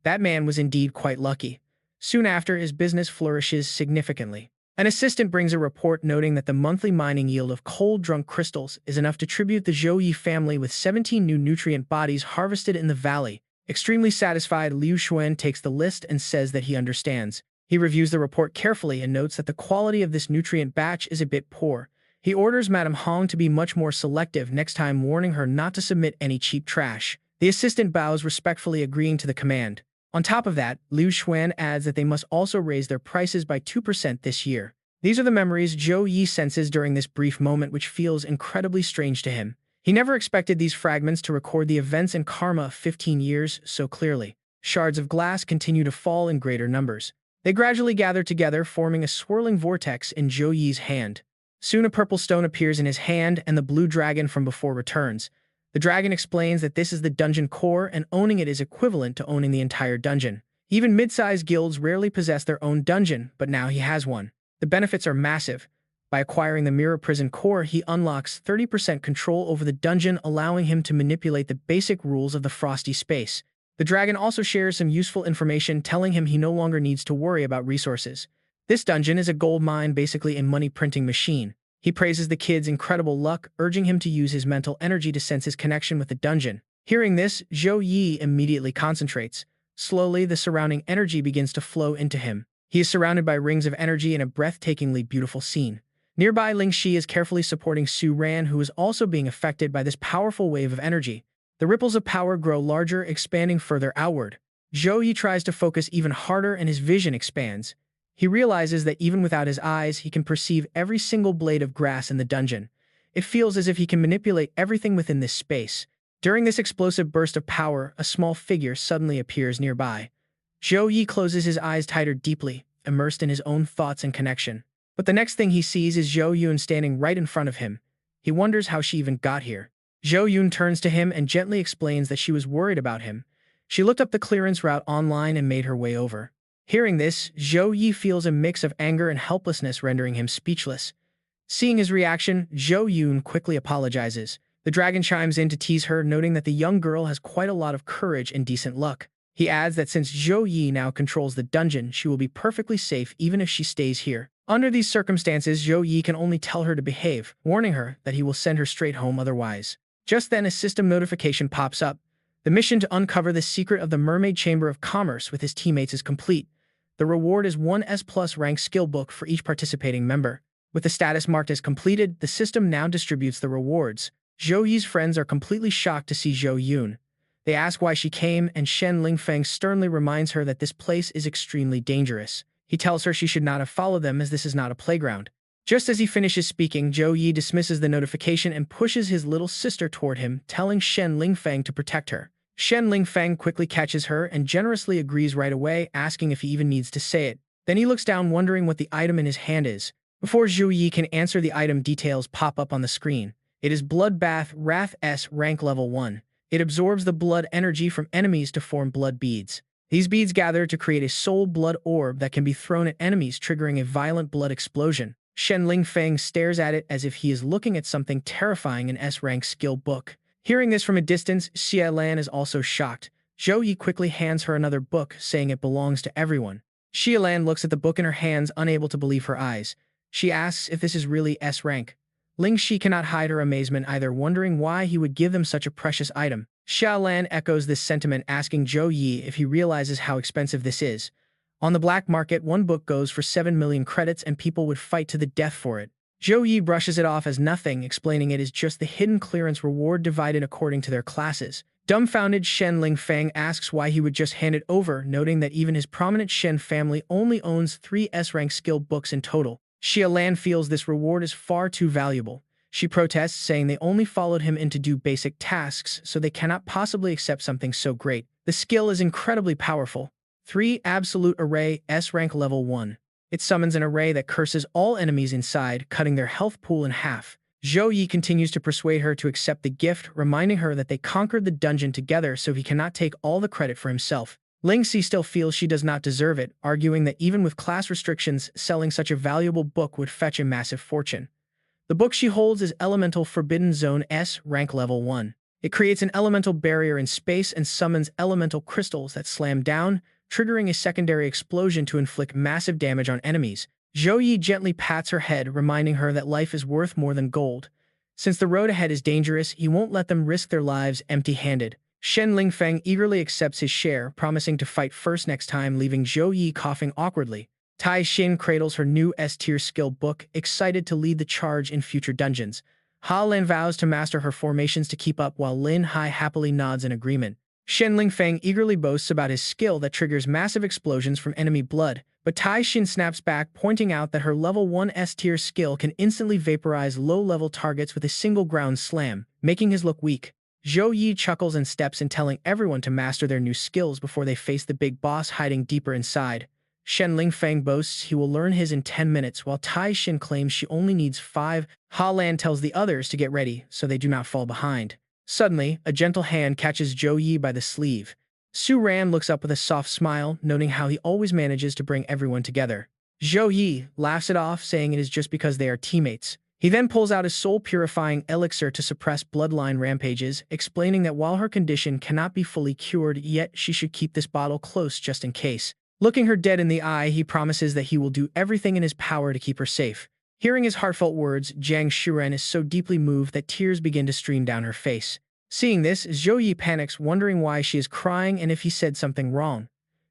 That man was indeed quite lucky. Soon after, his business flourishes significantly. An assistant brings a report noting that the monthly mining yield of cold-drunk crystals is enough to tribute the Zhou Yi family with 17 new nutrient bodies harvested in the valley. Extremely satisfied, Liu Xuan takes the list and says that he understands. He reviews the report carefully and notes that the quality of this nutrient batch is a bit poor. He orders Madame Hong to be much more selective next time, warning her not to submit any cheap trash. The assistant bows respectfully, agreeing to the command. On top of that, Liu Xuan adds that they must also raise their prices by 2% this year. These are the memories Zhou Yi senses during this brief moment, which feels incredibly strange to him. He never expected these fragments to record the events and karma of 15 years so clearly. Shards of glass continue to fall in greater numbers. They gradually gather together, forming a swirling vortex in Zhou Yi's hand. Soon a purple stone appears in his hand, and the blue dragon from before returns. The dragon explains that this is the dungeon core, and owning it is equivalent to owning the entire dungeon. Even mid-sized guilds rarely possess their own dungeon, but now he has one. The benefits are massive. By acquiring the Mirror Prison core, he unlocks 30% control over the dungeon, allowing him to manipulate the basic rules of the frosty space. The dragon also shares some useful information, telling him he no longer needs to worry about resources. This dungeon is a gold mine, basically a money-printing machine. He praises the kid's incredible luck, urging him to use his mental energy to sense his connection with the dungeon. Hearing this, Zhou Yi immediately concentrates. Slowly, the surrounding energy begins to flow into him. He is surrounded by rings of energy in a breathtakingly beautiful scene. Nearby, Ling Shi is carefully supporting Su Ran, who is also being affected by this powerful wave of energy. The ripples of power grow larger, expanding further outward. Zhou Yi tries to focus even harder, and his vision expands. He realizes that even without his eyes, he can perceive every single blade of grass in the dungeon. It feels as if he can manipulate everything within this space. During this explosive burst of power, a small figure suddenly appears nearby. Zhou Yi closes his eyes tighter, deeply immersed in his own thoughts and connection. But the next thing he sees is Zhou Yun standing right in front of him. He wonders how she even got here. Zhou Yun turns to him and gently explains that she was worried about him. She looked up the clearance route online and made her way over. Hearing this, Zhou Yi feels a mix of anger and helplessness, rendering him speechless. Seeing his reaction, Zhou Yun quickly apologizes. The dragon chimes in to tease her, noting that the young girl has quite a lot of courage and decent luck. He adds that since Zhou Yi now controls the dungeon, she will be perfectly safe even if she stays here. Under these circumstances, Zhou Yi can only tell her to behave, warning her that he will send her straight home otherwise. Just then, a system notification pops up. The mission to uncover the secret of the Mermaid Chamber of Commerce with his teammates is complete. The reward is one S+ rank skill book for each participating member. With the status marked as completed, the system now distributes the rewards. Zhou Yi's friends are completely shocked to see Zhou Yun. They ask why she came, and Shen Lingfeng sternly reminds her that this place is extremely dangerous. He tells her she should not have followed them as this is not a playground. Just as he finishes speaking, Zhou Yi dismisses the notification and pushes his little sister toward him, telling Shen Lingfeng to protect her. Shen Lingfeng quickly catches her and generously agrees right away, asking if he even needs to say it. Then he looks down wondering what the item in his hand is. Before Zhou Yi can answer, the item details pop up on the screen. It is Bloodbath rarest, level 1. It absorbs the blood energy from enemies to form blood beads. These beads gather to create a soul blood orb that can be thrown at enemies, triggering a violent blood explosion. Shen Lingfeng stares at it as if he is looking at something terrifying, an S-rank skill book. Hearing this from a distance, Xie Lan is also shocked. Zhou Yi quickly hands her another book, saying it belongs to everyone. Xie Lan looks at the book in her hands, unable to believe her eyes. She asks if this is really S-rank. Ling Shi cannot hide her amazement either, wondering why he would give them such a precious item. Xie Lan echoes this sentiment, asking Zhou Yi if he realizes how expensive this is. On the black market, one book goes for 7 million credits and people would fight to the death for it. Zhou Yi brushes it off as nothing, explaining it is just the hidden clearance reward divided according to their classes. Dumbfounded, Shen Lingfeng asks why he would just hand it over, noting that even his prominent Shen family only owns 3 S-rank skill books in total. Xie Lan feels this reward is far too valuable. She protests, saying they only followed him in to do basic tasks, so they cannot possibly accept something so great. The skill is incredibly powerful. 3 Absolute Array, S-rank level 1. It summons an array that curses all enemies inside, cutting their health pool in half. Zhou Yi continues to persuade her to accept the gift, reminding her that they conquered the dungeon together, so he cannot take all the credit for himself. Ling Xi still feels she does not deserve it, arguing that even with class restrictions, selling such a valuable book would fetch a massive fortune. The book she holds is Elemental Forbidden Zone S, rank level 1. It creates an elemental barrier in space and summons elemental crystals that slam down, triggering a secondary explosion to inflict massive damage on enemies. Zhou Yi gently pats her head, reminding her that life is worth more than gold. Since the road ahead is dangerous, he won't let them risk their lives empty-handed. Shen Lingfeng eagerly accepts his share, promising to fight first next time, leaving Zhou Yi coughing awkwardly. Tai Xin cradles her new S-tier skill book, excited to lead the charge in future dungeons. Ha Lan vows to master her formations to keep up, while Lin Hai happily nods in agreement. Shen Lingfeng eagerly boasts about his skill that triggers massive explosions from enemy blood, but Tai Xin snaps back, pointing out that her level 1 S-tier skill can instantly vaporize low-level targets with a single ground slam, making his look weak. Zhou Yi chuckles and steps in, telling everyone to master their new skills before they face the big boss hiding deeper inside. Shen Lingfeng boasts he will learn his in 10 minutes, while Tai Xin claims she only needs 5. Ha Lan tells the others to get ready, so they do not fall behind. Suddenly, a gentle hand catches Zhou Yi by the sleeve. Su Ran looks up with a soft smile, noting how he always manages to bring everyone together. Zhou Yi laughs it off, saying it is just because they are teammates. He then pulls out his soul-purifying elixir to suppress bloodline rampages, explaining that while her condition cannot be fully cured yet, she should keep this bottle close just in case. Looking her dead in the eye, he promises that he will do everything in his power to keep her safe. Hearing his heartfelt words, Jiang Shuren is so deeply moved that tears begin to stream down her face. Seeing this, Zhou Yi panics, wondering why she is crying and if he said something wrong.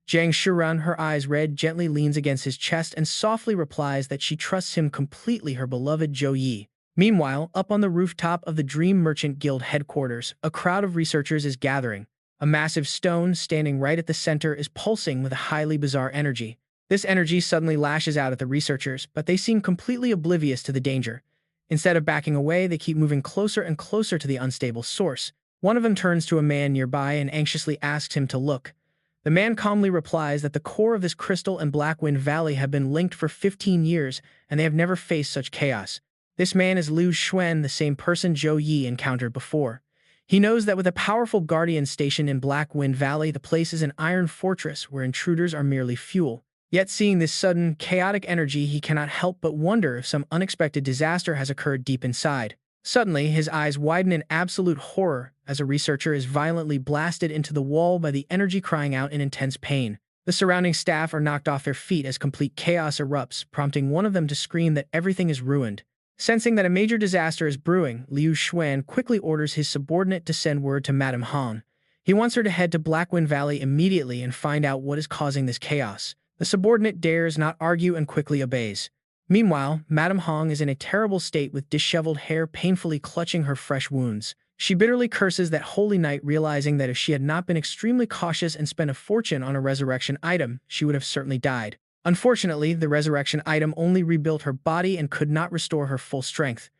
Jiang Shuren, her eyes red, gently leans against his chest and softly replies that she trusts him completely, her beloved Zhou Yi. Meanwhile, up on the rooftop of the Dream Merchant Guild headquarters, a crowd of researchers is gathering. A massive stone, standing right at the center, is pulsing with a highly bizarre energy. This energy suddenly lashes out at the researchers, but they seem completely oblivious to the danger. Instead of backing away, they keep moving closer and closer to the unstable source. One of them turns to a man nearby and anxiously asks him to look. The man calmly replies that the core of this crystal and Blackwind Valley have been linked for 15 years, and they have never faced such chaos. This man is Liu Xuan, the same person Zhou Yi encountered before. He knows that with a powerful guardian stationed in Blackwind Valley, the place is an iron fortress where intruders are merely fuel. Yet seeing this sudden, chaotic energy, he cannot help but wonder if some unexpected disaster has occurred deep inside. Suddenly, his eyes widen in absolute horror as a researcher is violently blasted into the wall by the energy, crying out in intense pain. The surrounding staff are knocked off their feet as complete chaos erupts, prompting one of them to scream that everything is ruined. Sensing that a major disaster is brewing, Liu Xuan quickly orders his subordinate to send word to Madame Han. He wants her to head to Blackwind Valley immediately and find out what is causing this chaos. The subordinate dares not argue and quickly obeys. Meanwhile, Madame Hong is in a terrible state with disheveled hair painfully clutching her fresh wounds. She bitterly curses that holy night, realizing that if she had not been extremely cautious and spent a fortune on a resurrection item, she would have certainly died. Unfortunately, the resurrection item only rebuilt her body and could not restore her full strength.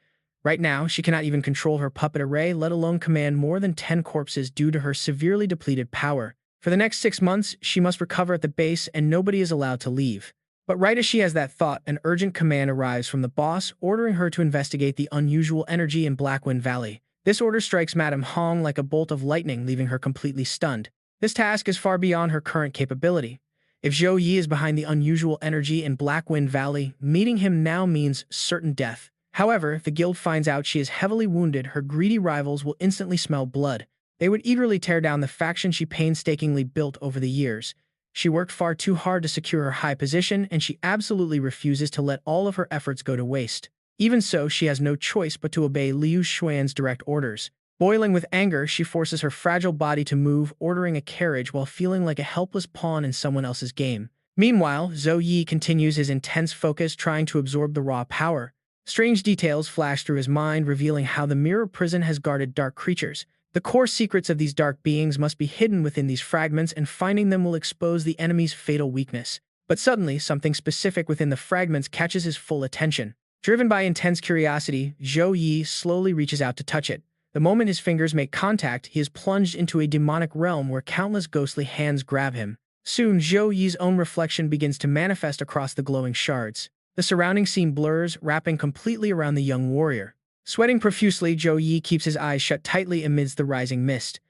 Right now, she cannot even control her puppet array, let alone command more than 10 corpses due to her severely depleted power. For the next 6 months, she must recover at the base and nobody is allowed to leave. But right as she has that thought, an urgent command arrives from the boss, ordering her to investigate the unusual energy in Blackwind Valley. This order strikes Madame Hong like a bolt of lightning, leaving her completely stunned. This task is far beyond her current capability. If Zhou Yi is behind the unusual energy in Blackwind Valley, meeting him now means certain death. However, if the guild finds out she is heavily wounded, her greedy rivals will instantly smell blood. They would eagerly tear down the faction she painstakingly built over the years. She worked far too hard to secure her high position, and she absolutely refuses to let all of her efforts go to waste. Even so, she has no choice but to obey Liu Xuan's direct orders. Boiling with anger, she forces her fragile body to move, ordering a carriage while feeling like a helpless pawn in someone else's game. Meanwhile, Zhou Yi continues his intense focus, trying to absorb the raw power. Strange details flash through his mind, revealing how the mirror prison has guarded dark creatures. The core secrets of these dark beings must be hidden within these fragments, and finding them will expose the enemy's fatal weakness. But suddenly, something specific within the fragments catches his full attention. Driven by intense curiosity, Zhou Yi slowly reaches out to touch it. The moment his fingers make contact, he is plunged into a demonic realm where countless ghostly hands grab him. Soon, Zhou Yi's own reflection begins to manifest across the glowing shards. The surrounding scene blurs, wrapping completely around the young warrior. Sweating profusely, Zhou Yi keeps his eyes shut tightly amidst the rising mist.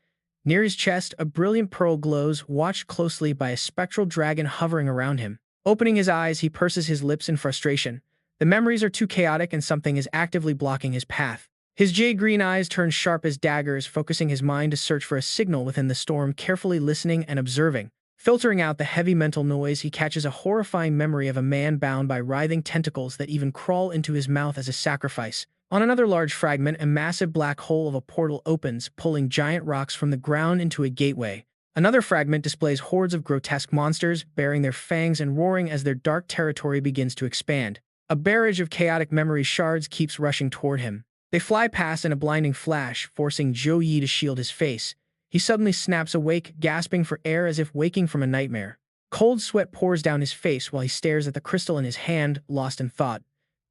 Near his chest, a brilliant pearl glows, watched closely by a spectral dragon hovering around him. Opening his eyes, he purses his lips in frustration. The memories are too chaotic and something is actively blocking his path. His jade-green eyes turn sharp as daggers, focusing his mind to search for a signal within the storm, carefully listening and observing. Filtering out the heavy mental noise, he catches a horrifying memory of a man bound by writhing tentacles that even crawl into his mouth as a sacrifice. On another large fragment, a massive black hole of a portal opens, pulling giant rocks from the ground into a gateway. Another fragment displays hordes of grotesque monsters, baring their fangs and roaring as their dark territory begins to expand. A barrage of chaotic memory shards keeps rushing toward him. They fly past in a blinding flash, forcing Zhou Yi to shield his face. He suddenly snaps awake, gasping for air as if waking from a nightmare. Cold sweat pours down his face while he stares at the crystal in his hand, lost in thought.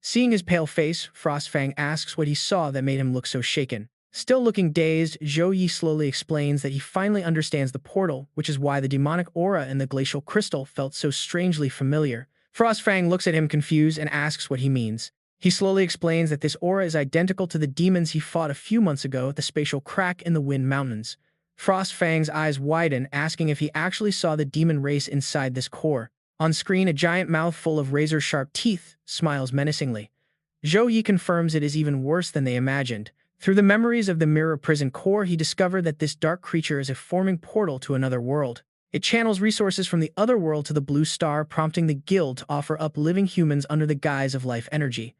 Seeing his pale face, Frostfang asks what he saw that made him look so shaken. Still looking dazed, Zhou Yi slowly explains that he finally understands the portal, which is why the demonic aura in the glacial crystal felt so strangely familiar. Frostfang looks at him confused and asks what he means. He slowly explains that this aura is identical to the demons he fought a few months ago at the spatial crack in the Wind Mountains. Frostfang's eyes widen, asking if he actually saw the demon race inside this core. On screen, a giant mouth full of razor-sharp teeth smiles menacingly. Zhou Yi confirms it is even worse than they imagined. Through the memories of the mirror prison core, he discovered that this dark creature is a forming portal to another world. It channels resources from the other world to the Blue Star, prompting the guild to offer up living humans under the guise of life energy.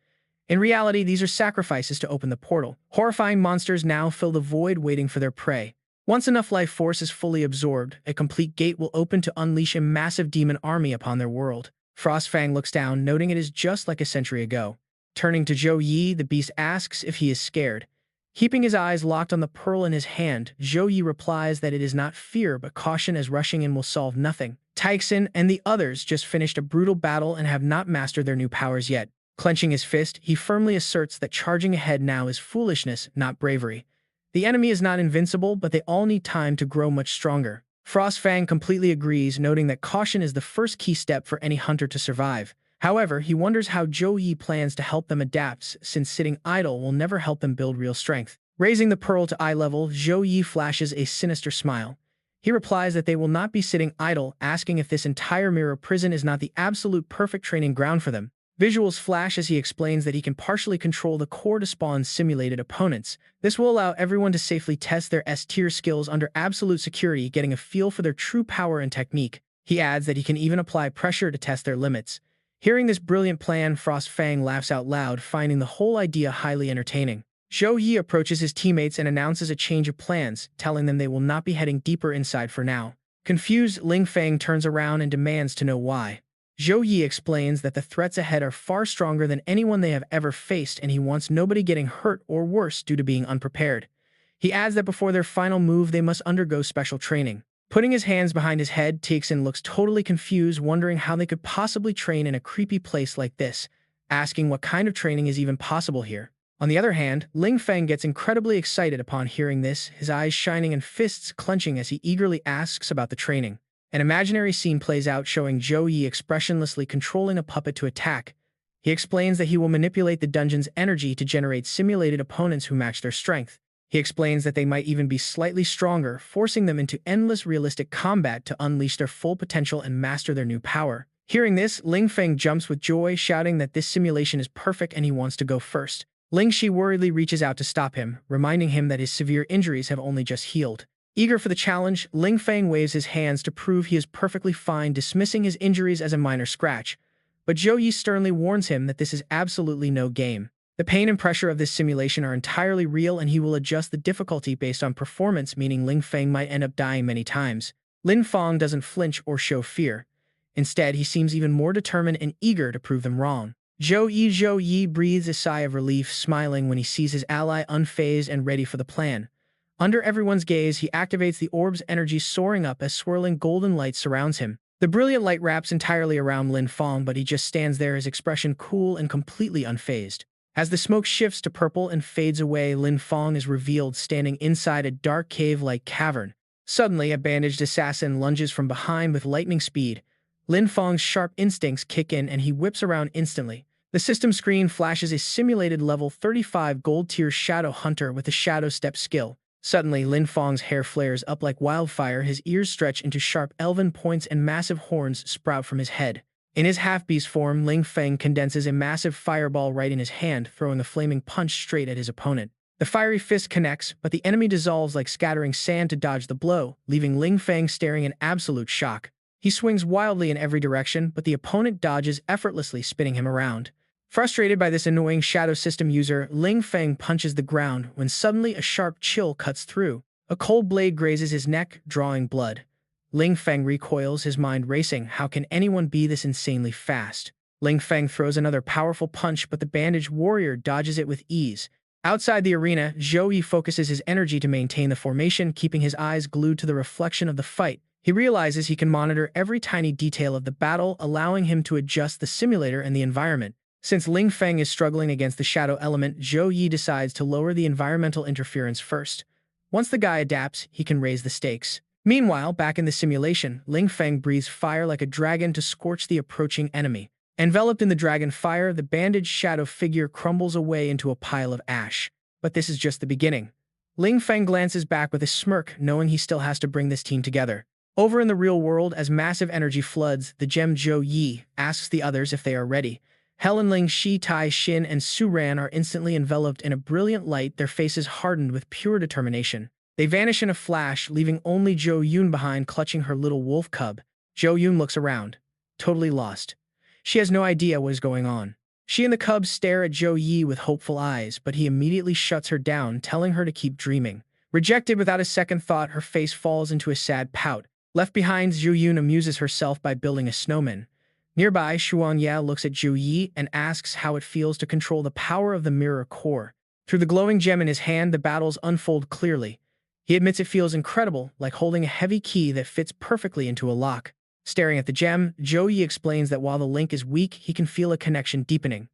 In reality, these are sacrifices to open the portal. Horrifying monsters now fill the void, waiting for their prey. Once enough life force is fully absorbed, a complete gate will open to unleash a massive demon army upon their world. Frostfang looks down, noting it is just like a century ago. Turning to Zhou Yi, the beast asks if he is scared. Keeping his eyes locked on the pearl in his hand, Zhou Yi replies that it is not fear but caution, as rushing in will solve nothing. Taixin and the others just finished a brutal battle and have not mastered their new powers yet. Clenching his fist, he firmly asserts that charging ahead now is foolishness, not bravery. The enemy is not invincible, but they all need time to grow much stronger. Frostfang completely agrees, noting that caution is the first key step for any hunter to survive. However, he wonders how Zhou Yi plans to help them adapt, since sitting idle will never help them build real strength. Raising the pearl to eye level, Zhou Yi flashes a sinister smile. He replies that they will not be sitting idle, asking if this entire mirror prison is not the absolute perfect training ground for them. Visuals flash as he explains that he can partially control the core to spawn simulated opponents. This will allow everyone to safely test their S-tier skills under absolute security, getting a feel for their true power and technique. He adds that he can even apply pressure to test their limits. Hearing this brilliant plan, Frostfang laughs out loud, finding the whole idea highly entertaining. Zhou Yi approaches his teammates and announces a change of plans, telling them they will not be heading deeper inside for now. Confused, Ling Feng turns around and demands to know why. Zhou Yi explains that the threats ahead are far stronger than anyone they have ever faced, and he wants nobody getting hurt or worse due to being unprepared. He adds that before their final move, they must undergo special training. Putting his hands behind his head, Tixin looks totally confused, wondering how they could possibly train in a creepy place like this, asking what kind of training is even possible here. On the other hand, Ling Feng gets incredibly excited upon hearing this, his eyes shining and fists clenching as he eagerly asks about the training. An imaginary scene plays out showing Zhou Yi expressionlessly controlling a puppet to attack. He explains that he will manipulate the dungeon's energy to generate simulated opponents who match their strength. He explains that they might even be slightly stronger, forcing them into endless realistic combat to unleash their full potential and master their new power. Hearing this, Ling Feng jumps with joy, shouting that this simulation is perfect and he wants to go first. Ling Shi worriedly reaches out to stop him, reminding him that his severe injuries have only just healed. Eager for the challenge, Ling Feng waves his hands to prove he is perfectly fine, dismissing his injuries as a minor scratch. But Zhou Yi sternly warns him that this is absolutely no game. The pain and pressure of this simulation are entirely real, and he will adjust the difficulty based on performance, meaning Ling Feng might end up dying many times. Lin Feng doesn't flinch or show fear. Instead, he seems even more determined and eager to prove them wrong. Zhou Yi breathes a sigh of relief, smiling when he sees his ally unfazed and ready for the plan. Under everyone's gaze, he activates the orb's energy, soaring up as swirling golden light surrounds him. The brilliant light wraps entirely around Lin Feng, but he just stands there, his expression cool and completely unfazed. As the smoke shifts to purple and fades away, Lin Feng is revealed standing inside a dark cave-like cavern. Suddenly, a bandaged assassin lunges from behind with lightning speed. Lin Feng's sharp instincts kick in and he whips around instantly. The system screen flashes a simulated level 35 gold-tier Shadow Hunter with a Shadow Step skill. Suddenly, Lin Feng's hair flares up like wildfire, his ears stretch into sharp elven points and massive horns sprout from his head. In his half-beast form, Ling Feng condenses a massive fireball right in his hand, throwing a flaming punch straight at his opponent. The fiery fist connects, but the enemy dissolves like scattering sand to dodge the blow, leaving Ling Feng staring in absolute shock. He swings wildly in every direction, but the opponent dodges effortlessly, spinning him around. Frustrated by this annoying shadow system user, Ling Feng punches the ground when suddenly a sharp chill cuts through. A cold blade grazes his neck, drawing blood. Ling Feng recoils, his mind racing. How can anyone be this insanely fast? Ling Feng throws another powerful punch, but the bandaged warrior dodges it with ease. Outside the arena, Zhou Yi focuses his energy to maintain the formation, keeping his eyes glued to the reflection of the fight. He realizes he can monitor every tiny detail of the battle, allowing him to adjust the simulator and the environment. Since Ling Feng is struggling against the shadow element, Zhou Yi decides to lower the environmental interference first. Once the guy adapts, he can raise the stakes. Meanwhile, back in the simulation, Ling Feng breathes fire like a dragon to scorch the approaching enemy. Enveloped in the dragon fire, the bandaged shadow figure crumbles away into a pile of ash. But this is just the beginning. Ling Feng glances back with a smirk, knowing he still has to bring this team together. Over in the real world, as massive energy floods, the gem Zhou Yi asks the others if they are ready. Helen Ling, Shi Tai Xin, and Su Ran are instantly enveloped in a brilliant light, their faces hardened with pure determination. They vanish in a flash, leaving only Zhou Yun behind, clutching her little wolf cub. Zhou Yun looks around, totally lost. She has no idea what is going on. She and the cub stare at Zhou Yi with hopeful eyes, but he immediately shuts her down, telling her to keep dreaming. Rejected without a second thought, her face falls into a sad pout. Left behind, Zhou Yun amuses herself by building a snowman. Nearby, Shuangya looks at Zhou Yi and asks how it feels to control the power of the mirror core. Through the glowing gem in his hand, the battles unfold clearly. He admits it feels incredible, like holding a heavy key that fits perfectly into a lock. Staring at the gem, Zhou Yi explains that while the link is weak, he can feel a connection deepening.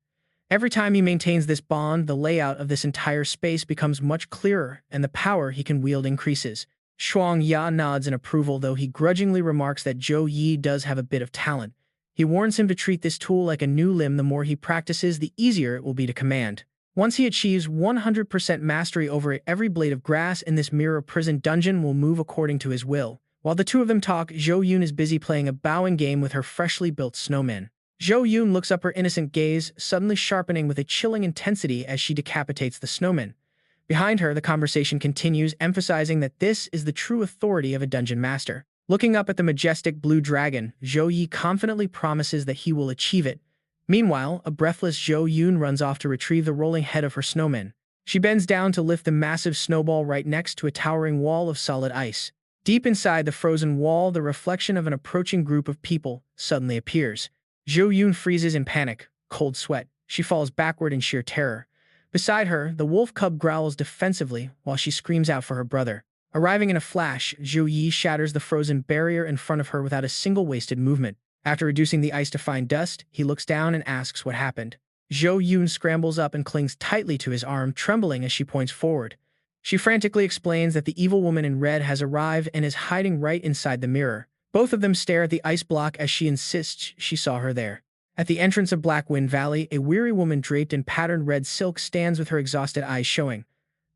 Every time he maintains this bond, the layout of this entire space becomes much clearer, and the power he can wield increases. Shuangya nods in approval, though he grudgingly remarks that Zhou Yi does have a bit of talent. He warns him to treat this tool like a new limb. The more he practices, the easier it will be to command. Once he achieves 100% mastery over it, every blade of grass in this mirror prison dungeon will move according to his will. While the two of them talk, Zhou Yun is busy playing a bowing game with her freshly built snowman. Zhou Yun looks up, her innocent gaze suddenly sharpening with a chilling intensity as she decapitates the snowman. Behind her, the conversation continues, emphasizing that this is the true authority of a dungeon master. Looking up at the majestic blue dragon, Zhou Yi confidently promises that he will achieve it. Meanwhile, a breathless Zhou Yun runs off to retrieve the rolling head of her snowman. She bends down to lift the massive snowball right next to a towering wall of solid ice. Deep inside the frozen wall, the reflection of an approaching group of people suddenly appears. Zhou Yun freezes in panic, cold sweat. She falls backward in sheer terror. Beside her, the wolf cub growls defensively while she screams out for her brother. Arriving in a flash, Zhou Yi shatters the frozen barrier in front of her without a single wasted movement. After reducing the ice to fine dust, he looks down and asks what happened. Zhou Yun scrambles up and clings tightly to his arm, trembling as she points forward. She frantically explains that the evil woman in red has arrived and is hiding right inside the mirror. Both of them stare at the ice block as she insists she saw her there. At the entrance of Black Wind Valley, a weary woman draped in patterned red silk stands with her exhausted eyes showing.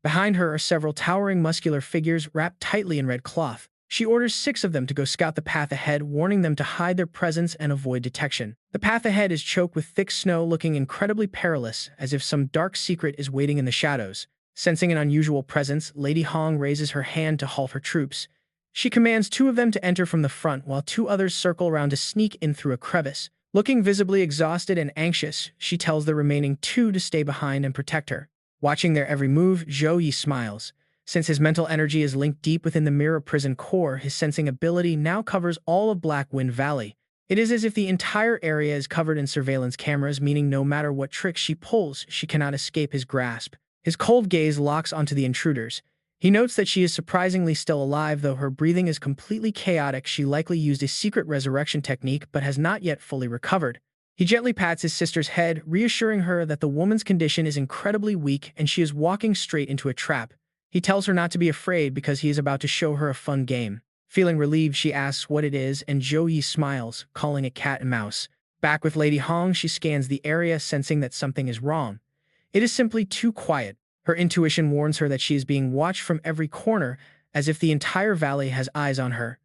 Behind her are several towering muscular figures wrapped tightly in red cloth. She orders 6 of them to go scout the path ahead, warning them to hide their presence and avoid detection. The path ahead is choked with thick snow, looking incredibly perilous, as if some dark secret is waiting in the shadows. Sensing an unusual presence, Lady Hong raises her hand to halt her troops. She commands 2 of them to enter from the front, while 2 others circle around to sneak in through a crevice. Looking visibly exhausted and anxious, she tells the remaining 2 to stay behind and protect her. Watching their every move, Zhou Yi smiles. Since his mental energy is linked deep within the mirror prison core, his sensing ability now covers all of Black Wind Valley. It is as if the entire area is covered in surveillance cameras, meaning no matter what tricks she pulls, she cannot escape his grasp. His cold gaze locks onto the intruders. He notes that she is surprisingly still alive, though her breathing is completely chaotic. She likely used a secret resurrection technique, but has not yet fully recovered. He gently pats his sister's head, reassuring her that the woman's condition is incredibly weak and she is walking straight into a trap. He tells her not to be afraid because he is about to show her a fun game. Feeling relieved, she asks what it is, and Zhou Yi smiles, calling it cat and mouse. Back with Lady Hong, she scans the area, sensing that something is wrong. It is simply too quiet. Her intuition warns her that she is being watched from every corner, as if the entire valley has eyes on her.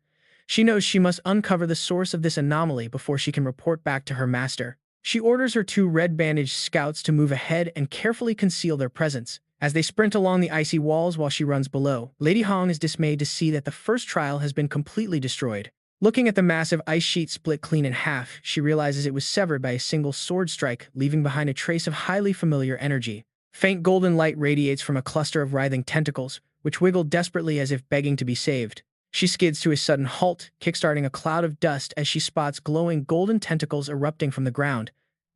She knows she must uncover the source of this anomaly before she can report back to her master. She orders her 2 red-bandaged scouts to move ahead and carefully conceal their presence. As they sprint along the icy walls while she runs below, Lady Hong is dismayed to see that the first trial has been completely destroyed. Looking at the massive ice sheet split clean in half, she realizes it was severed by a single sword strike, leaving behind a trace of highly familiar energy. Faint golden light radiates from a cluster of writhing tentacles, which wiggle desperately as if begging to be saved. She skids to a sudden halt, kickstarting a cloud of dust as she spots glowing golden tentacles erupting from the ground.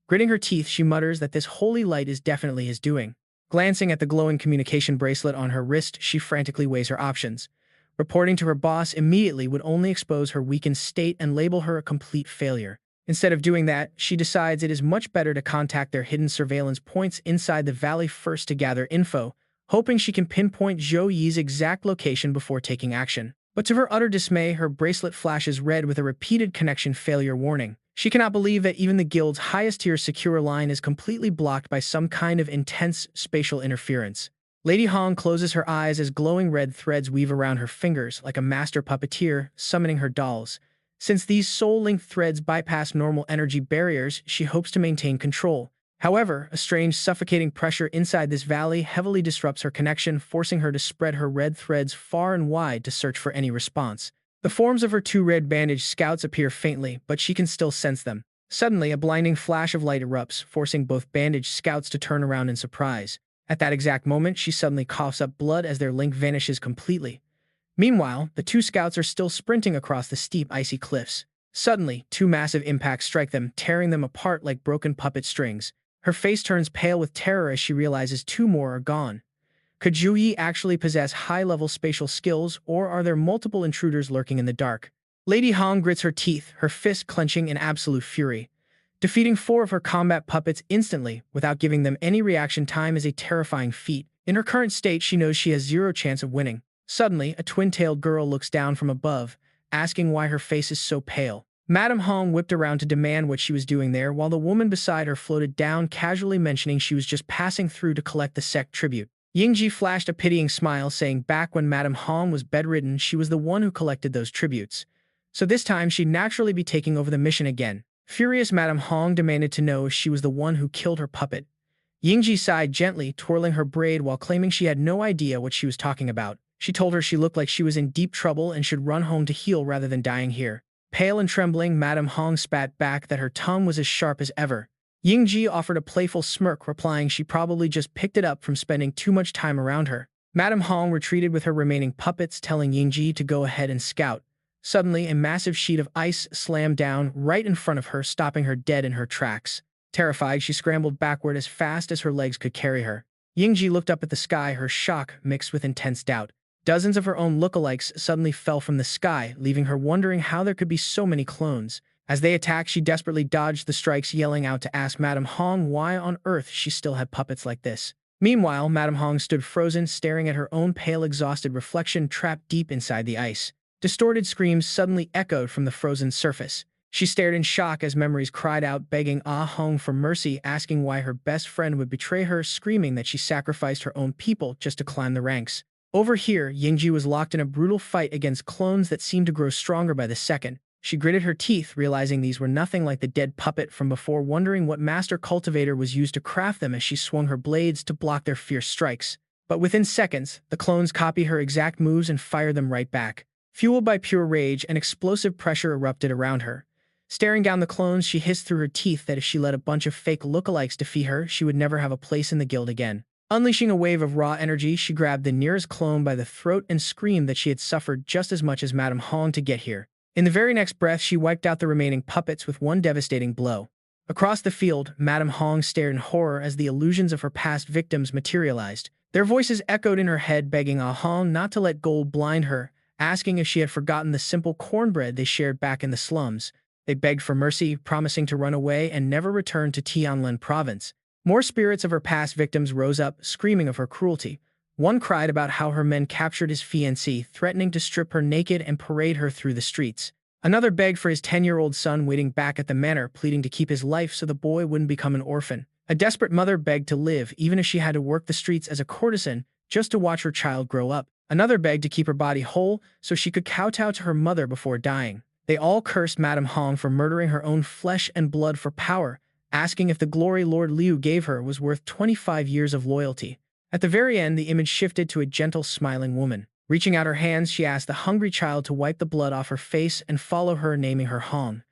Gritting her teeth, she mutters that this holy light is definitely his doing. Glancing at the glowing communication bracelet on her wrist, she frantically weighs her options. Reporting to her boss immediately would only expose her weakened state and label her a complete failure. Instead of doing that, she decides it is much better to contact their hidden surveillance points inside the valley first to gather info, hoping she can pinpoint Zhou Yi's exact location before taking action. But to her utter dismay, her bracelet flashes red with a repeated connection failure warning. She cannot believe that even the guild's highest-tier secure line is completely blocked by some kind of intense spatial interference. Lady Hong closes her eyes as glowing red threads weave around her fingers like a master puppeteer summoning her dolls. Since these soul-linked threads bypass normal energy barriers, she hopes to maintain control. However, a strange suffocating pressure inside this valley heavily disrupts her connection, forcing her to spread her red threads far and wide to search for any response. The forms of her 2 red-bandaged scouts appear faintly, but she can still sense them. Suddenly, a blinding flash of light erupts, forcing both bandaged scouts to turn around in surprise. At that exact moment, she suddenly coughs up blood as their link vanishes completely. Meanwhile, the 2 scouts are still sprinting across the steep, icy cliffs. Suddenly, 2 massive impacts strike them, tearing them apart like broken puppet strings. Her face turns pale with terror as she realizes 2 more are gone. Could Zhou Yi actually possess high-level spatial skills, or are there multiple intruders lurking in the dark? Lady Hong grits her teeth, her fist clenching in absolute fury. Defeating 4 of her combat puppets instantly, without giving them any reaction time, is a terrifying feat. In her current state, she knows she has 0 chance of winning. Suddenly, a twin-tailed girl looks down from above, asking why her face is so pale. Madame Hong whipped around to demand what she was doing there, while the woman beside her floated down, casually mentioning she was just passing through to collect the sect tribute. Yingji flashed a pitying smile, saying back when Madame Hong was bedridden, she was the one who collected those tributes. So this time, she'd naturally be taking over the mission again. Furious, Madame Hong demanded to know if she was the one who killed her puppet. Yingji sighed gently, twirling her braid while claiming she had no idea what she was talking about. She told her she looked like she was in deep trouble and should run home to heal rather than dying here. Pale and trembling, Madame Hong spat back that her tongue was as sharp as ever. Yingji offered a playful smirk, replying she probably just picked it up from spending too much time around her. Madame Hong retreated with her remaining puppets, telling Yingji to go ahead and scout. Suddenly, a massive sheet of ice slammed down right in front of her, stopping her dead in her tracks. Terrified, she scrambled backward as fast as her legs could carry her. Yingji looked up at the sky, her shock mixed with intense doubt. Dozens of her own lookalikes suddenly fell from the sky, leaving her wondering how there could be so many clones. As they attacked, she desperately dodged the strikes, yelling out to ask Madame Hong why on earth she still had puppets like this. Meanwhile, Madame Hong stood frozen, staring at her own pale, exhausted reflection trapped deep inside the ice. Distorted screams suddenly echoed from the frozen surface. She stared in shock as memories cried out, begging Ah Hong for mercy, asking why her best friend would betray her, screaming that she sacrificed her own people just to climb the ranks. Over here, Yingji was locked in a brutal fight against clones that seemed to grow stronger by the second. She gritted her teeth, realizing these were nothing like the dead puppet from before, wondering what master cultivator was used to craft them as she swung her blades to block their fierce strikes. But within seconds, the clones copied her exact moves and fired them right back. Fueled by pure rage, an explosive pressure erupted around her. Staring down the clones, she hissed through her teeth that if she let a bunch of fake lookalikes defeat her, she would never have a place in the guild again. Unleashing a wave of raw energy, she grabbed the nearest clone by the throat and screamed that she had suffered just as much as Madame Hong to get here. In the very next breath, she wiped out the remaining puppets with one devastating blow. Across the field, Madame Hong stared in horror as the illusions of her past victims materialized. Their voices echoed in her head, begging Ah Hong not to let gold blind her, asking if she had forgotten the simple cornbread they shared back in the slums. They begged for mercy, promising to run away and never return to Tianlin province. More spirits of her past victims rose up, screaming of her cruelty. One cried about how her men captured his fiancée, threatening to strip her naked and parade her through the streets. Another begged for his 10-year-old son waiting back at the manor, pleading to keep his life so the boy wouldn't become an orphan. A desperate mother begged to live, even if she had to work the streets as a courtesan, just to watch her child grow up. Another begged to keep her body whole so she could kowtow to her mother before dying. They all cursed Madame Hong for murdering her own flesh and blood for power, asking if the glory Lord Liu gave her was worth 25 years of loyalty. At the very end, the image shifted to a gentle, smiling woman. Reaching out her hands, she asked the hungry child to wipe the blood off her face and follow her, naming her Hong.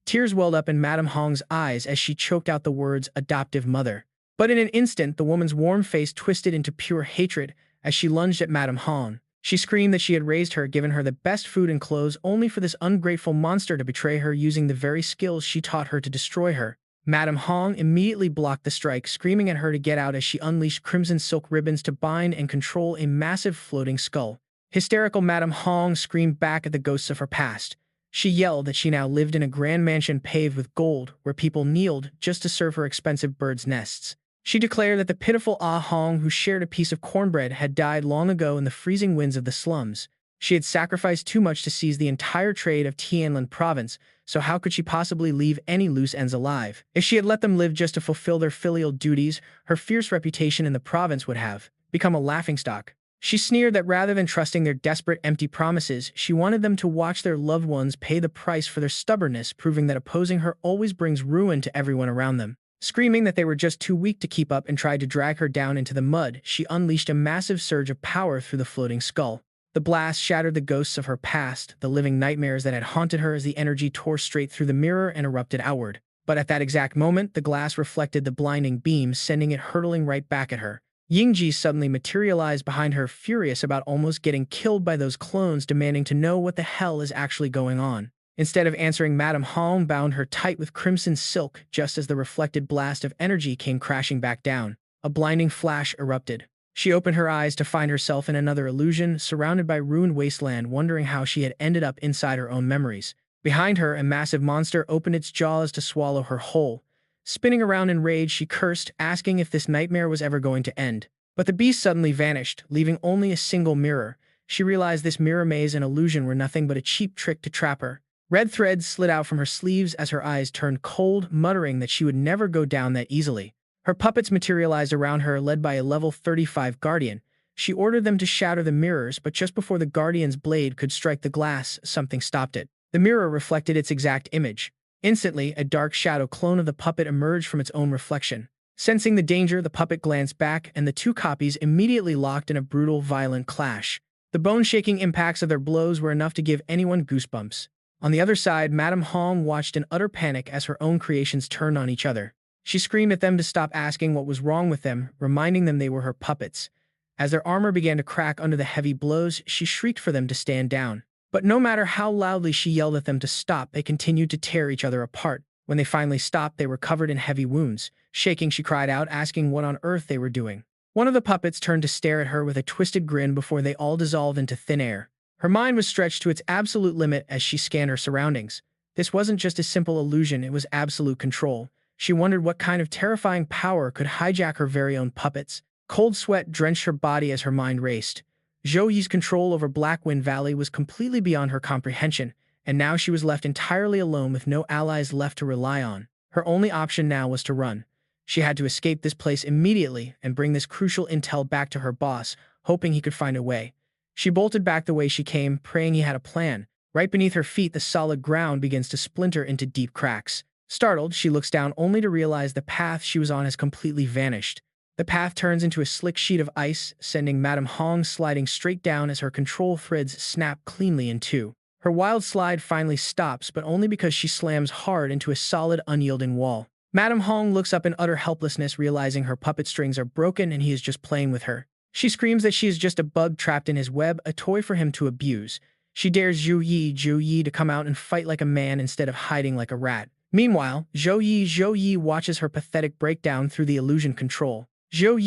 Tears welled up in Madame Hong's eyes as she choked out the words, adoptive mother. But in an instant, the woman's warm face twisted into pure hatred as she lunged at Madame Hong. She screamed that she had raised her, given her the best food and clothes, only for this ungrateful monster to betray her using the very skills she taught her to destroy her. Madame Hong immediately blocked the strike, screaming at her to get out as she unleashed crimson silk ribbons to bind and control a massive floating skull. Hysterical Madame Hong screamed back at the ghosts of her past. She yelled that she now lived in a grand mansion paved with gold, where people kneeled just to serve her expensive birds' nests. She declared that the pitiful Ah Hong, who shared a piece of cornbread, had died long ago in the freezing winds of the slums. She had sacrificed too much to seize the entire trade of Tianlin province, so how could she possibly leave any loose ends alive? If she had let them live just to fulfill their filial duties, her fierce reputation in the province would have become a laughingstock. She sneered that rather than trusting their desperate, empty promises, she wanted them to watch their loved ones pay the price for their stubbornness, proving that opposing her always brings ruin to everyone around them. Screaming that they were just too weak to keep up and tried to drag her down into the mud, she unleashed a massive surge of power through the floating skull. The blast shattered the ghosts of her past, the living nightmares that had haunted her, as the energy tore straight through the mirror and erupted outward. But at that exact moment, the glass reflected the blinding beam, sending it hurtling right back at her. Yingji suddenly materialized behind her, furious about almost getting killed by those clones, demanding to know what the hell is actually going on. Instead of answering, Madame Hong bound her tight with crimson silk just as the reflected blast of energy came crashing back down. A blinding flash erupted. She opened her eyes to find herself in another illusion, surrounded by ruined wasteland, wondering how she had ended up inside her own memories. Behind her, a massive monster opened its jaws to swallow her whole. Spinning around in rage, she cursed, asking if this nightmare was ever going to end. But the beast suddenly vanished, leaving only a single mirror. She realized this mirror maze and illusion were nothing but a cheap trick to trap her. Red threads slid out from her sleeves as her eyes turned cold, muttering that she would never go down that easily. Her puppets materialized around her, led by a level 35 guardian. She ordered them to shatter the mirrors, but just before the guardian's blade could strike the glass, something stopped it. The mirror reflected its exact image. Instantly, a dark shadow clone of the puppet emerged from its own reflection. Sensing the danger, the puppet glanced back, and the two copies immediately locked in a brutal, violent clash. The bone-shaking impacts of their blows were enough to give anyone goosebumps. On the other side, Madame Hong watched in utter panic as her own creations turned on each other. She screamed at them to stop asking what was wrong with them, reminding them they were her puppets. As their armor began to crack under the heavy blows, she shrieked for them to stand down. But no matter how loudly she yelled at them to stop, they continued to tear each other apart. When they finally stopped, they were covered in heavy wounds. Shaking, she cried out, asking what on earth they were doing. One of the puppets turned to stare at her with a twisted grin before they all dissolved into thin air. Her mind was stretched to its absolute limit as she scanned her surroundings. This wasn't just a simple illusion, it was absolute control. She wondered what kind of terrifying power could hijack her very own puppets. Cold sweat drenched her body as her mind raced. Zhou Yi's control over Blackwind Valley was completely beyond her comprehension, and now she was left entirely alone with no allies left to rely on. Her only option now was to run. She had to escape this place immediately and bring this crucial intel back to her boss, hoping he could find a way. She bolted back the way she came, praying he had a plan. Right beneath her feet, the solid ground begins to splinter into deep cracks. Startled, she looks down only to realize the path she was on has completely vanished. The path turns into a slick sheet of ice, sending Madame Hong sliding straight down as her control threads snap cleanly in two. Her wild slide finally stops, but only because she slams hard into a solid, unyielding wall. Madame Hong looks up in utter helplessness, realizing her puppet strings are broken and he is just playing with her. She screams that she is just a bug trapped in his web, a toy for him to abuse. She dares Zhou Yi to come out and fight like a man instead of hiding like a rat. Meanwhile, Zhou Yi watches her pathetic breakdown through the illusion control. Zhou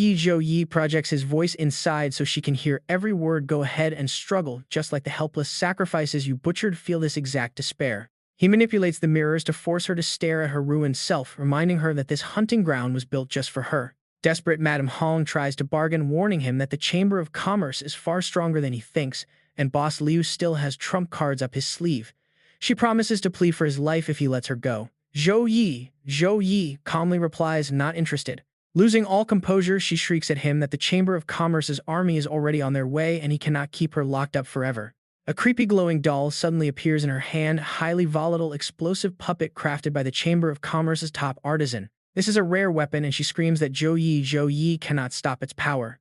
Yi projects his voice inside so she can hear every word. Go ahead and struggle, just like the helpless sacrifices you butchered feel this exact despair. He manipulates the mirrors to force her to stare at her ruined self, reminding her that this hunting ground was built just for her. Desperate, Madame Hong tries to bargain, warning him that the Chamber of Commerce is far stronger than he thinks, and Boss Liu still has trump cards up his sleeve. She promises to plead for his life if he lets her go. Zhou Yi calmly replies, not interested. Losing all composure, she shrieks at him that the Chamber of Commerce's army is already on their way and he cannot keep her locked up forever. A creepy glowing doll suddenly appears in her hand, highly volatile, explosive puppet crafted by the Chamber of Commerce's top artisan. This is a rare weapon, and she screams that Zhou Yi cannot stop its power.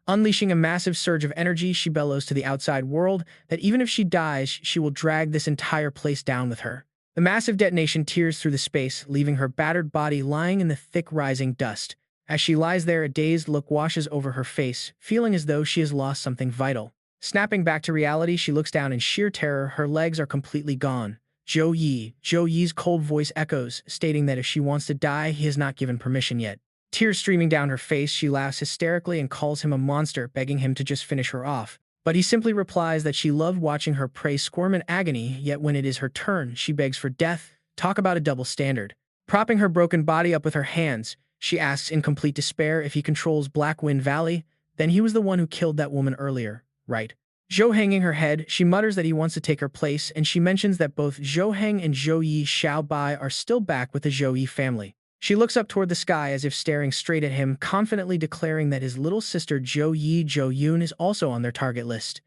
Unleashing a massive surge of energy, she bellows to the outside world that even if she dies, she will drag this entire place down with her. The massive detonation tears through the space, leaving her battered body lying in the thick rising dust. As she lies there, a dazed look washes over her face, feeling as though she has lost something vital. Snapping back to reality, she looks down in sheer terror. Her legs are completely gone. Zhou Yi's cold voice echoes, stating that if she wants to die, he has not given permission yet. Tears streaming down her face, she laughs hysterically and calls him a monster, begging him to just finish her off. But he simply replies that she loved watching her prey squirm in agony, yet when it is her turn, she begs for death. Talk about a double standard. Propping her broken body up with her hands, she asks in complete despair if he controls Blackwind Valley. Then he was the one who killed that woman earlier, right? Zhou hanging her head, she mutters that he wants to take her place, and she mentions that both Zhou Heng and Zhou Yi Xiaobai are still back with the Zhou Yi family. She looks up toward the sky as if staring straight at him, confidently declaring that his little sister Zhou Yun is also on their target list.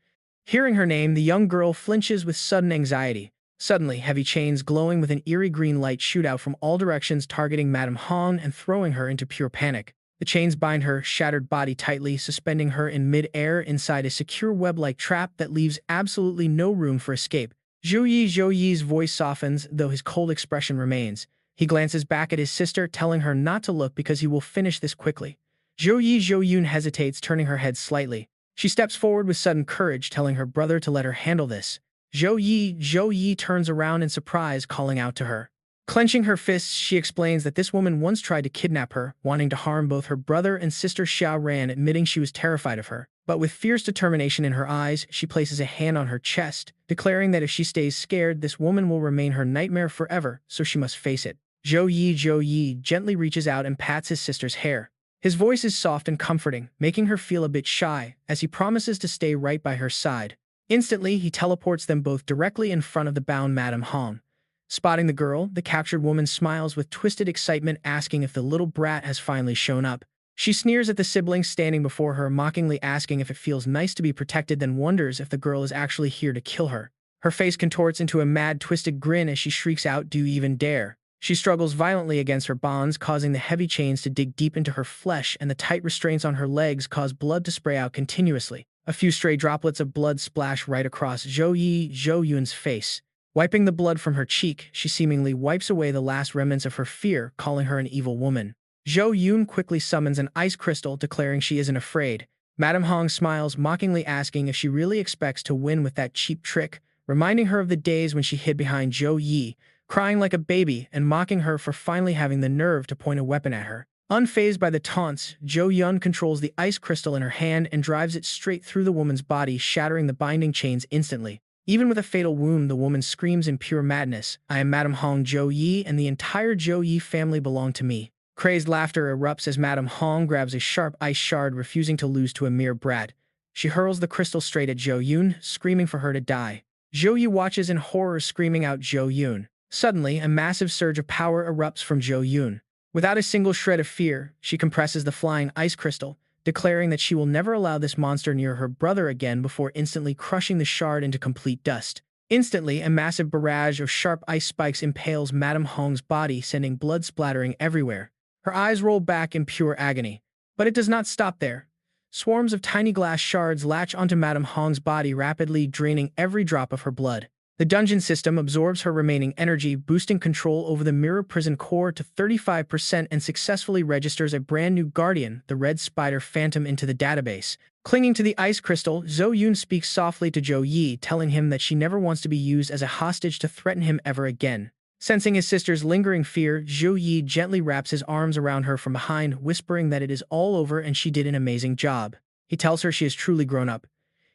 Hearing her name, the young girl flinches with sudden anxiety. Suddenly, heavy chains glowing with an eerie green light shoot out from all directions, targeting Madame Hong and throwing her into pure panic. The chains bind her shattered body tightly, suspending her in mid-air inside a secure web-like trap that leaves absolutely no room for escape. Zhou Yi's voice softens, though his cold expression remains. He glances back at his sister, telling her not to look because he will finish this quickly. Zhou Yun hesitates, turning her head slightly. She steps forward with sudden courage, telling her brother to let her handle this. Zhou Yi turns around in surprise, calling out to her. Clenching her fists, she explains that this woman once tried to kidnap her, wanting to harm both her brother and sister Xiao Ran, admitting she was terrified of her. But with fierce determination in her eyes, she places a hand on her chest, declaring that if she stays scared, this woman will remain her nightmare forever, so she must face it. Zhou Yi gently reaches out and pats his sister's hair. His voice is soft and comforting, making her feel a bit shy, as he promises to stay right by her side. Instantly, he teleports them both directly in front of the bound Madame Hong. Spotting the girl, the captured woman smiles with twisted excitement, asking if the little brat has finally shown up. She sneers at the siblings standing before her, mockingly asking if it feels nice to be protected, then wonders if the girl is actually here to kill her. Her face contorts into a mad, twisted grin as she shrieks out, "Do you even dare?" She struggles violently against her bonds, causing the heavy chains to dig deep into her flesh, and the tight restraints on her legs cause blood to spray out continuously. A few stray droplets of blood splash right across Zhou Yun's face. Wiping the blood from her cheek, she seemingly wipes away the last remnants of her fear, calling her an evil woman. Zhou Yun quickly summons an ice crystal, declaring she isn't afraid. Madame Hong smiles, mockingly asking if she really expects to win with that cheap trick, reminding her of the days when she hid behind Zhou Yi, crying like a baby and mocking her for finally having the nerve to point a weapon at her. Unfazed by the taunts, Zhou Yun controls the ice crystal in her hand and drives it straight through the woman's body, shattering the binding chains instantly. Even with a fatal wound, the woman screams in pure madness, "I am Madame Hong Zhou Yi, and the entire Zhou Yi family belong to me." Crazed laughter erupts as Madame Hong grabs a sharp ice shard, refusing to lose to a mere brat. She hurls the crystal straight at Zhou Yun, screaming for her to die. Zhou Yi watches in horror, screaming out Zhou Yun. Suddenly, a massive surge of power erupts from Zhou Yun. Without a single shred of fear, she compresses the flying ice crystal, declaring that she will never allow this monster near her brother again before instantly crushing the shard into complete dust. Instantly, a massive barrage of sharp ice spikes impales Madame Hong's body, sending blood splattering everywhere. Her eyes roll back in pure agony. But it does not stop there. Swarms of tiny glass shards latch onto Madame Hong's body, rapidly draining every drop of her blood. The dungeon system absorbs her remaining energy, boosting control over the mirror prison core to 35% and successfully registers a brand new guardian, the Red Spider Phantom, into the database. Clinging to the ice crystal, Zhou Yun speaks softly to Zhou Yi, telling him that she never wants to be used as a hostage to threaten him ever again. Sensing his sister's lingering fear, Zhou Yi gently wraps his arms around her from behind, whispering that it is all over and she did an amazing job. He tells her she has truly grown up.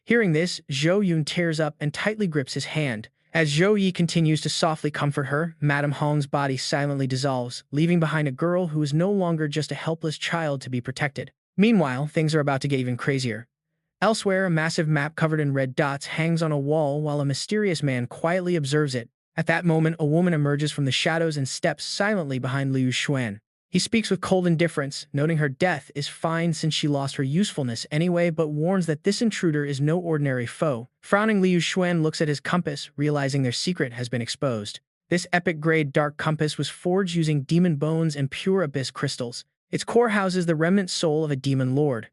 Hearing this, Zhou Yun tears up and tightly grips his hand. As Zhou Yi continues to softly comfort her, Madame Hong's body silently dissolves, leaving behind a girl who is no longer just a helpless child to be protected. Meanwhile, things are about to get even crazier. Elsewhere, a massive map covered in red dots hangs on a wall while a mysterious man quietly observes it. At that moment, a woman emerges from the shadows and steps silently behind Liu Xuan. He speaks with cold indifference, noting her death is fine since she lost her usefulness anyway, but warns that this intruder is no ordinary foe. Frowning, Liu Xuan looks at his compass, realizing their secret has been exposed. This epic-grade dark compass was forged using demon bones and pure abyss crystals. Its core houses the remnant soul of a demon lord.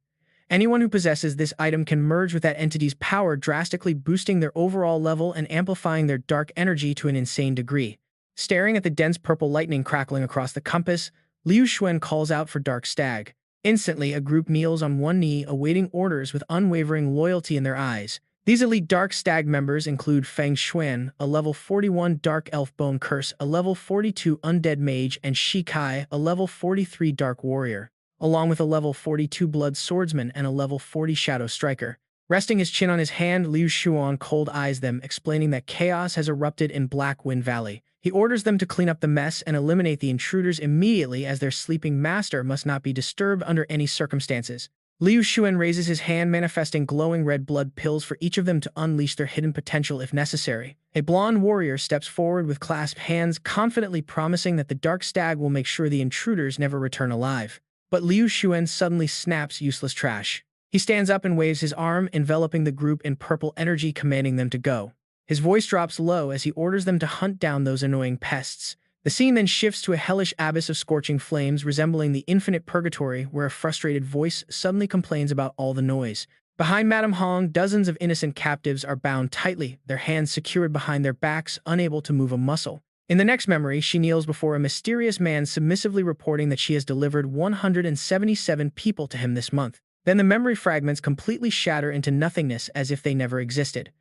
Anyone who possesses this item can merge with that entity's power, drastically boosting their overall level and amplifying their dark energy to an insane degree. Staring at the dense purple lightning crackling across the compass, Liu Xuan calls out for Dark Stag. Instantly, a group kneels on one knee, awaiting orders with unwavering loyalty in their eyes. These elite Dark Stag members include Feng Xuan, a level 41 Dark Elf Bone Curse, a level 42 Undead Mage, and Shi Kai, a level 43 Dark Warrior, along with a level 42 Blood Swordsman and a level 40 Shadow Striker. Resting his chin on his hand, Liu Xuan cold eyes them, explaining that chaos has erupted in Black Wind Valley. He orders them to clean up the mess and eliminate the intruders immediately, as their sleeping master must not be disturbed under any circumstances. Liu Xuan raises his hand, manifesting glowing red blood pills for each of them to unleash their hidden potential if necessary. A blonde warrior steps forward with clasped hands, confidently promising that the Dark Stag will make sure the intruders never return alive. But Liu Xuan suddenly snaps useless trash. He stands up and waves his arm, enveloping the group in purple energy, commanding them to go. His voice drops low as he orders them to hunt down those annoying pests. The scene then shifts to a hellish abyss of scorching flames, resembling the infinite purgatory, where a frustrated voice suddenly complains about all the noise. Behind Madame Hong, dozens of innocent captives are bound tightly, their hands secured behind their backs, unable to move a muscle. In the next memory, she kneels before a mysterious man, submissively reporting that she has delivered 177 people to him this month. Then the memory fragments completely shatter into nothingness as if they never existed.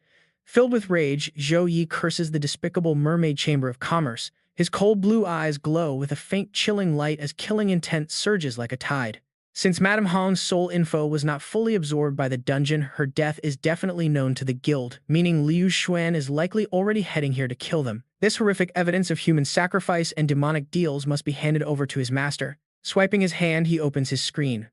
Filled with rage, Zhou Yi curses the despicable mermaid chamber of commerce. His cold blue eyes glow with a faint chilling light as killing intent surges like a tide. Since Madame Hong's soul info was not fully absorbed by the dungeon, her death is definitely known to the guild, meaning Liu Xuan is likely already heading here to kill them. This horrific evidence of human sacrifice and demonic deals must be handed over to his master. Swiping his hand, he opens his screen.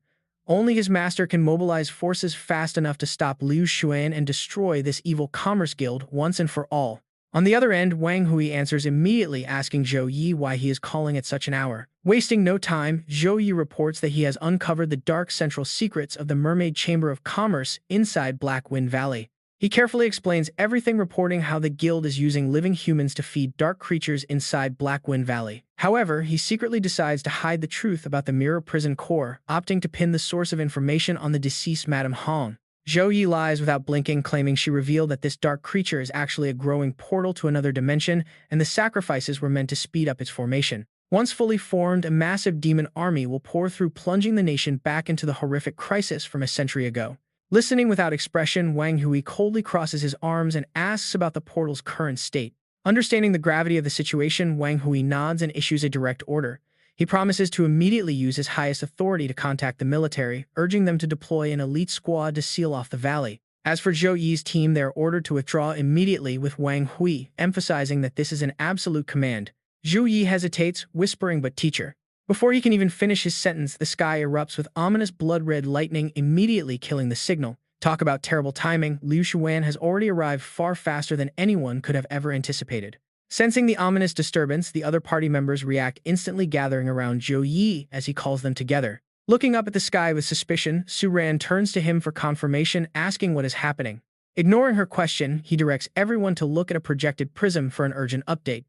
Only his master can mobilize forces fast enough to stop Liu Xuan and destroy this evil commerce guild once and for all. On the other end, Wang Hui answers immediately, asking Zhou Yi why he is calling at such an hour. Wasting no time, Zhou Yi reports that he has uncovered the dark central secrets of the Mermaid Chamber of Commerce inside Black Wind Valley. He carefully explains everything, reporting how the guild is using living humans to feed dark creatures inside Black Wind Valley. However, he secretly decides to hide the truth about the Mirror Prison Core, opting to pin the source of information on the deceased Madame Hong. Zhou Yi lies without blinking, claiming she revealed that this dark creature is actually a growing portal to another dimension, and the sacrifices were meant to speed up its formation. Once fully formed, a massive demon army will pour through, plunging the nation back into the horrific crisis from a century ago. Listening without expression, Wang Hui coldly crosses his arms and asks about the portal's current state. Understanding the gravity of the situation, Wang Hui nods and issues a direct order. He promises to immediately use his highest authority to contact the military, urging them to deploy an elite squad to seal off the valley. As for Zhou Yi's team, they are ordered to withdraw immediately, with Wang Hui emphasizing that this is an absolute command. Zhou Yi hesitates, whispering, "But teacher." Before he can even finish his sentence, the sky erupts with ominous blood-red lightning, immediately killing the signal. Talk about terrible timing, Liu Xuan has already arrived far faster than anyone could have ever anticipated. Sensing the ominous disturbance, the other party members react instantly, gathering around Zhou Yi as he calls them together. Looking up at the sky with suspicion, Su Ran turns to him for confirmation, asking what is happening. Ignoring her question, he directs everyone to look at a projected prism for an urgent update.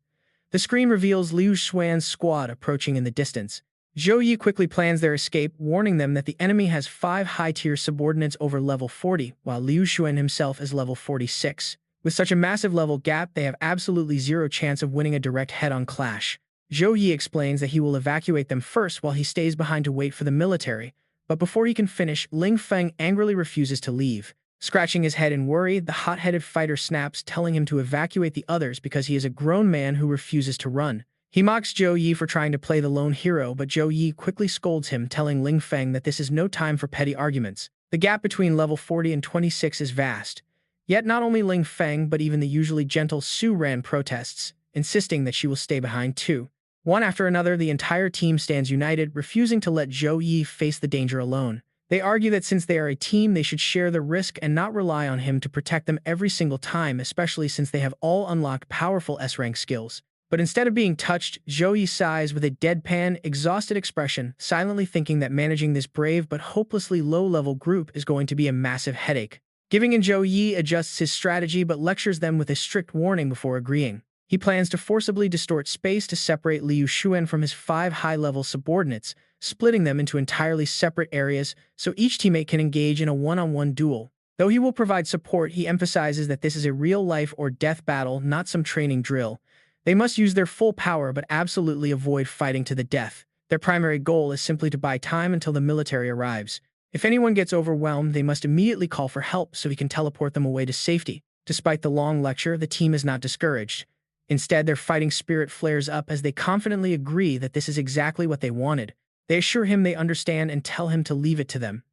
The screen reveals Liu Xuan's squad approaching in the distance. Zhou Yi quickly plans their escape, warning them that the enemy has 5 high-tier subordinates over level 40, while Liu Xuan himself is level 46. With such a massive level gap, they have absolutely zero chance of winning a direct head-on clash. Zhou Yi explains that he will evacuate them first while he stays behind to wait for the military, but before he can finish, Ling Feng angrily refuses to leave. Scratching his head in worry, the hot-headed fighter snaps, telling him to evacuate the others because he is a grown man who refuses to run. He mocks Zhou Yi for trying to play the lone hero, but Zhou Yi quickly scolds him, telling Ling Feng that this is no time for petty arguments. The gap between level 40 and 26 is vast. Yet not only Ling Feng but even the usually gentle Su Ran protests, insisting that she will stay behind too. One after another, the entire team stands united, refusing to let Zhou Yi face the danger alone. They argue that since they are a team, they should share the risk and not rely on him to protect them every single time, especially since they have all unlocked powerful S-rank skills. But instead of being touched, Zhou Yi sighs with a deadpan, exhausted expression, silently thinking that managing this brave but hopelessly low-level group is going to be a massive headache. Giving in, Zhou Yi adjusts his strategy but lectures them with a strict warning before agreeing. He plans to forcibly distort space to separate Liu Xuan from his 5 high-level subordinates, splitting them into entirely separate areas so each teammate can engage in a one-on-one duel. Though he will provide support, he emphasizes that this is a real-life or death battle, not some training drill. They must use their full power but absolutely avoid fighting to the death. Their primary goal is simply to buy time until the military arrives. If anyone gets overwhelmed, they must immediately call for help so he can teleport them away to safety. Despite the long lecture, the team is not discouraged. Instead, their fighting spirit flares up as they confidently agree that this is exactly what they wanted. They assure him they understand and tell him to leave it to them.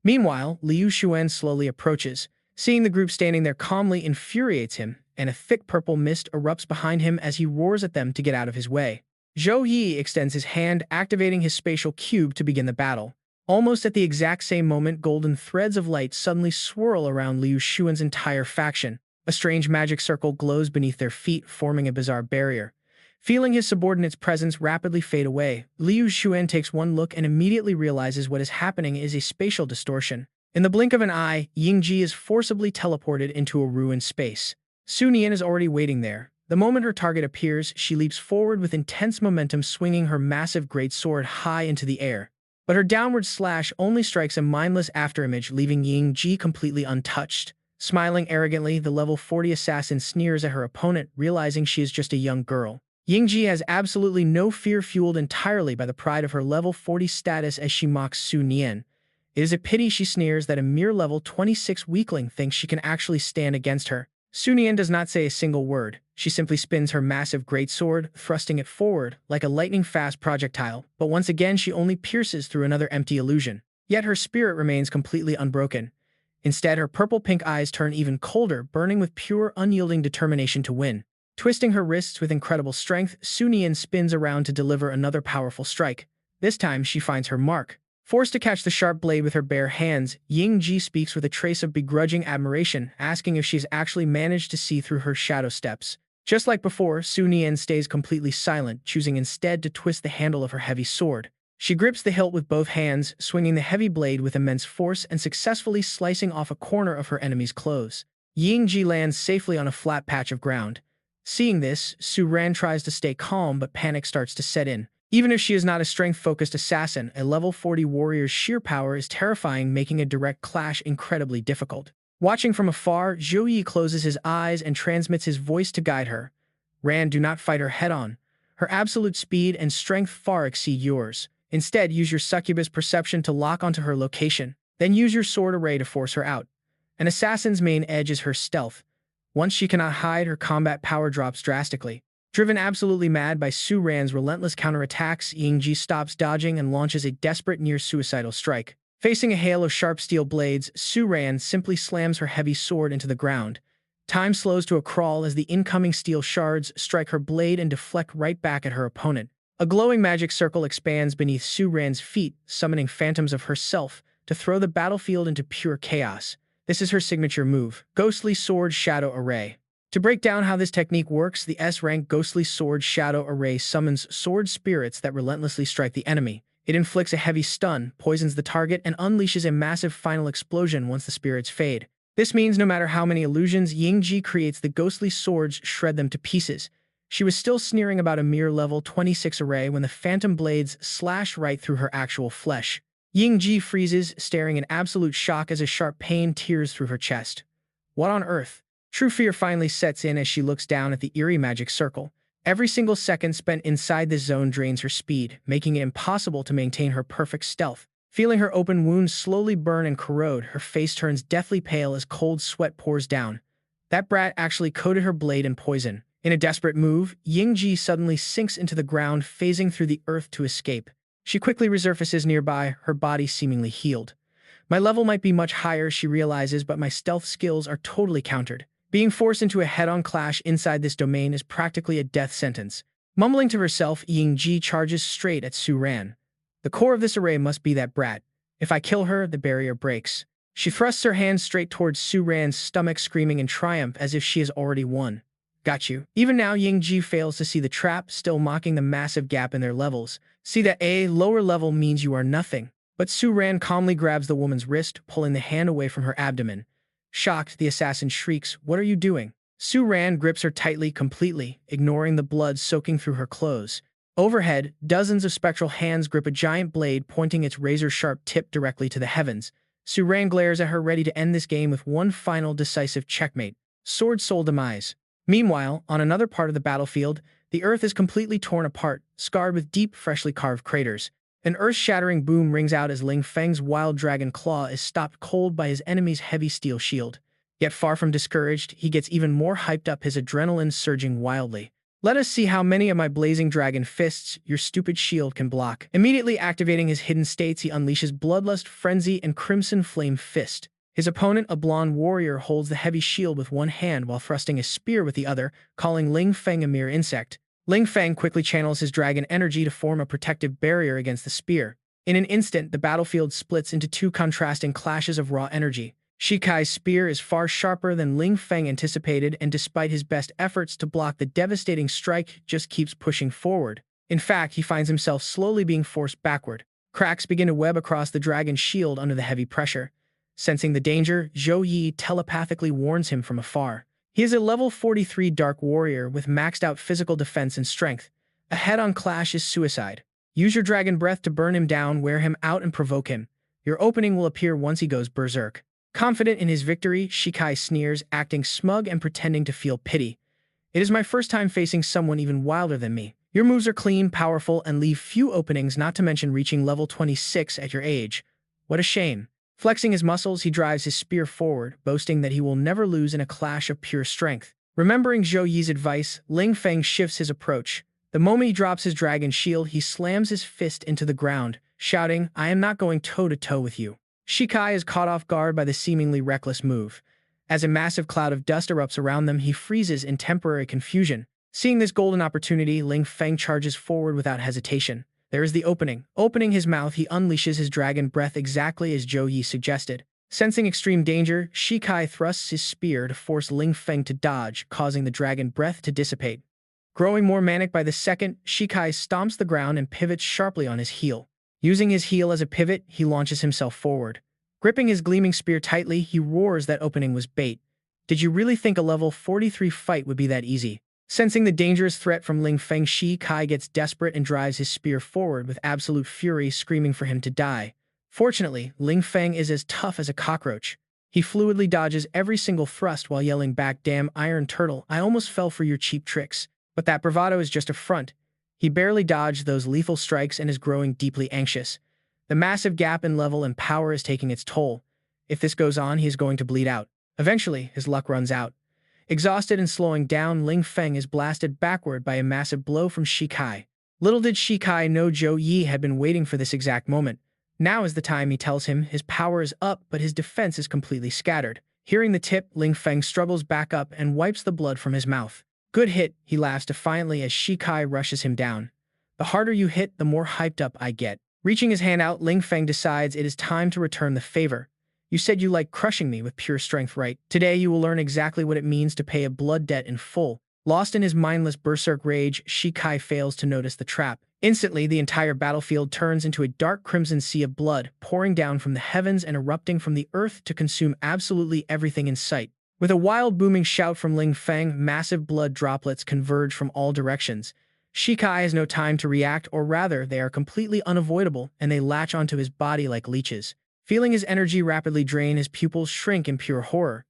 Meanwhile, Liu Xuan slowly approaches. Seeing the group standing there calmly infuriates him, and a thick purple mist erupts behind him as he roars at them to get out of his way. Zhou Yi extends his hand, activating his spatial cube to begin the battle. Almost at the exact same moment, golden threads of light suddenly swirl around Liu Xuan's entire faction. A strange magic circle glows beneath their feet, forming a bizarre barrier. Feeling his subordinate's presence rapidly fade away, Liu Xuan takes one look and immediately realizes what is happening is a spatial distortion. In the blink of an eye, Yingji is forcibly teleported into a ruined space. Su Nian is already waiting there. The moment her target appears, she leaps forward with intense momentum, swinging her massive great sword high into the air. But her downward slash only strikes a mindless afterimage, leaving Yingji completely untouched. Smiling arrogantly, the level 40 assassin sneers at her opponent, realizing she is just a young girl. Yingji has absolutely no fear, fueled entirely by the pride of her level 40 status as she mocks Su Nian. It is a pity, she sneers, that a mere level 26 weakling thinks she can actually stand against her. Su Nian does not say a single word. She simply spins her massive greatsword, thrusting it forward like a lightning-fast projectile, but once again she only pierces through another empty illusion. Yet her spirit remains completely unbroken. Instead, her purple-pink eyes turn even colder, burning with pure, unyielding determination to win. Twisting her wrists with incredible strength, Su Nian spins around to deliver another powerful strike. This time, she finds her mark. Forced to catch the sharp blade with her bare hands, Yingji speaks with a trace of begrudging admiration, asking if she's actually managed to see through her shadow steps. Just like before, Su Nian stays completely silent, choosing instead to twist the handle of her heavy sword. She grips the hilt with both hands, swinging the heavy blade with immense force and successfully slicing off a corner of her enemy's clothes. Yingji lands safely on a flat patch of ground. Seeing this, Su Ran tries to stay calm, but panic starts to set in. Even if she is not a strength-focused assassin, a level 40 warrior's sheer power is terrifying, making a direct clash incredibly difficult. Watching from afar, Zhou Yi closes his eyes and transmits his voice to guide her. "Ran, do not fight her head-on. Her absolute speed and strength far exceed yours. Instead, use your succubus perception to lock onto her location. Then use your sword array to force her out. An assassin's main edge is her stealth. Once she cannot hide, her combat power drops drastically. Driven absolutely mad by Su Ran's relentless counterattacks, Yingji stops dodging and launches a desperate near-suicidal strike. Facing a hail of sharp steel blades, Su Ran simply slams her heavy sword into the ground. Time slows to a crawl as the incoming steel shards strike her blade and deflect right back at her opponent. A glowing magic circle expands beneath Su Ran's feet, summoning phantoms of herself to throw the battlefield into pure chaos. This is her signature move, Ghostly Sword Shadow Array. To break down how this technique works, the S-rank Ghostly Sword Shadow Array summons sword spirits that relentlessly strike the enemy. It inflicts a heavy stun, poisons the target, and unleashes a massive final explosion once the spirits fade. This means no matter how many illusions Yingji creates, the ghostly swords shred them to pieces. She was still sneering about a mere level 26 array when the phantom blades slash right through her actual flesh. Yingji freezes, staring in absolute shock as a sharp pain tears through her chest. What on earth? True fear finally sets in as she looks down at the eerie magic circle. Every single second spent inside this zone drains her speed, making it impossible to maintain her perfect stealth. Feeling her open wounds slowly burn and corrode, her face turns deathly pale as cold sweat pours down. That brat actually coated her blade in poison. In a desperate move, Yingji suddenly sinks into the ground, phasing through the earth to escape. She quickly resurfaces nearby, her body seemingly healed. My level might be much higher, she realizes, but my stealth skills are totally countered. Being forced into a head-on clash inside this domain is practically a death sentence. Mumbling to herself, Yingji charges straight at Su Ran. The core of this array must be that brat. If I kill her, the barrier breaks. She thrusts her hand straight towards Su Ran's stomach, screaming in triumph as if she has already won. Got you. Even now, Yingji fails to see the trap, still mocking the massive gap in their levels. See that a lower level means you are nothing. But Su Ran calmly grabs the woman's wrist, pulling the hand away from her abdomen. Shocked, the assassin shrieks, "What are you doing?" Su Ran grips her tightly, completely, ignoring the blood soaking through her clothes. Overhead, dozens of spectral hands grip a giant blade, pointing its razor-sharp tip directly to the heavens. Su Ran glares at her, ready to end this game with one final decisive checkmate. Sword Soul Demise. Meanwhile, on another part of the battlefield, the earth is completely torn apart, scarred with deep, freshly carved craters. An earth-shattering boom rings out as Ling Feng's wild dragon claw is stopped cold by his enemy's heavy steel shield. Yet far from discouraged, he gets even more hyped up, his adrenaline surging wildly. Let us see how many of my blazing dragon fists your stupid shield can block. Immediately activating his hidden states, he unleashes Bloodlust, Frenzy, and Crimson Flame Fist. His opponent, a blonde warrior, holds the heavy shield with one hand while thrusting a spear with the other, calling Ling Feng a mere insect. Ling Feng quickly channels his dragon energy to form a protective barrier against the spear. In an instant, the battlefield splits into two contrasting clashes of raw energy. Shikai's spear is far sharper than Ling Feng anticipated, and despite his best efforts to block the devastating strike, just keeps pushing forward. In fact, he finds himself slowly being forced backward. Cracks begin to web across the dragon's shield under the heavy pressure. Sensing the danger, Zhou Yi telepathically warns him from afar. He is a level 43 Dark Warrior with maxed out physical defense and strength. A head-on clash is suicide. Use your dragon breath to burn him down, wear him out, and provoke him. Your opening will appear once he goes berserk. Confident in his victory, Shikai sneers, acting smug and pretending to feel pity. It is my first time facing someone even wilder than me. Your moves are clean, powerful, and leave few openings, not to mention reaching level 26 at your age. What a shame. Flexing his muscles, he drives his spear forward, boasting that he will never lose in a clash of pure strength. Remembering Zhou Yi's advice, Ling Feng shifts his approach. The moment he drops his dragon shield, he slams his fist into the ground, shouting, "I am not going toe-to-toe with you." Shikai is caught off guard by the seemingly reckless move. As a massive cloud of dust erupts around them, he freezes in temporary confusion. Seeing this golden opportunity, Ling Feng charges forward without hesitation. There is the opening. Opening his mouth, he unleashes his dragon breath exactly as Zhou Yi suggested. Sensing extreme danger, Shikai thrusts his spear to force Ling Feng to dodge, causing the dragon breath to dissipate. Growing more manic by the second, Shikai stomps the ground and pivots sharply on his heel. Using his heel as a pivot, he launches himself forward. Gripping his gleaming spear tightly, he roars that opening was bait. Did you really think a level 43 fight would be that easy? Sensing the dangerous threat from Ling Feng, Shikai gets desperate and drives his spear forward with absolute fury, screaming for him to die. Fortunately, Ling Feng is as tough as a cockroach. He fluidly dodges every single thrust while yelling back, "Damn iron turtle, I almost fell for your cheap tricks." But that bravado is just a front. He barely dodged those lethal strikes and is growing deeply anxious. The massive gap in level and power is taking its toll. If this goes on, he is going to bleed out. Eventually, his luck runs out. Exhausted and slowing down, Ling Feng is blasted backward by a massive blow from Shikai. Little did Shikai know Zhou Yi had been waiting for this exact moment. Now is the time, he tells him. His power is up, but his defense is completely scattered. Hearing the tip, Ling Feng struggles back up and wipes the blood from his mouth. Good hit, he laughs defiantly as Shikai rushes him down. The harder you hit, the more hyped up I get. Reaching his hand out, Ling Feng decides it is time to return the favor. You said you like crushing me with pure strength, right? Today you will learn exactly what it means to pay a blood debt in full. Lost in his mindless berserk rage, Shikai fails to notice the trap. Instantly, the entire battlefield turns into a dark crimson sea of blood, pouring down from the heavens and erupting from the earth to consume absolutely everything in sight. With a wild booming shout from Ling Feng, massive blood droplets converge from all directions. Shikai has no time to react, or rather, they are completely unavoidable, and they latch onto his body like leeches. Feeling his energy rapidly drain, his pupils shrink in pure horror.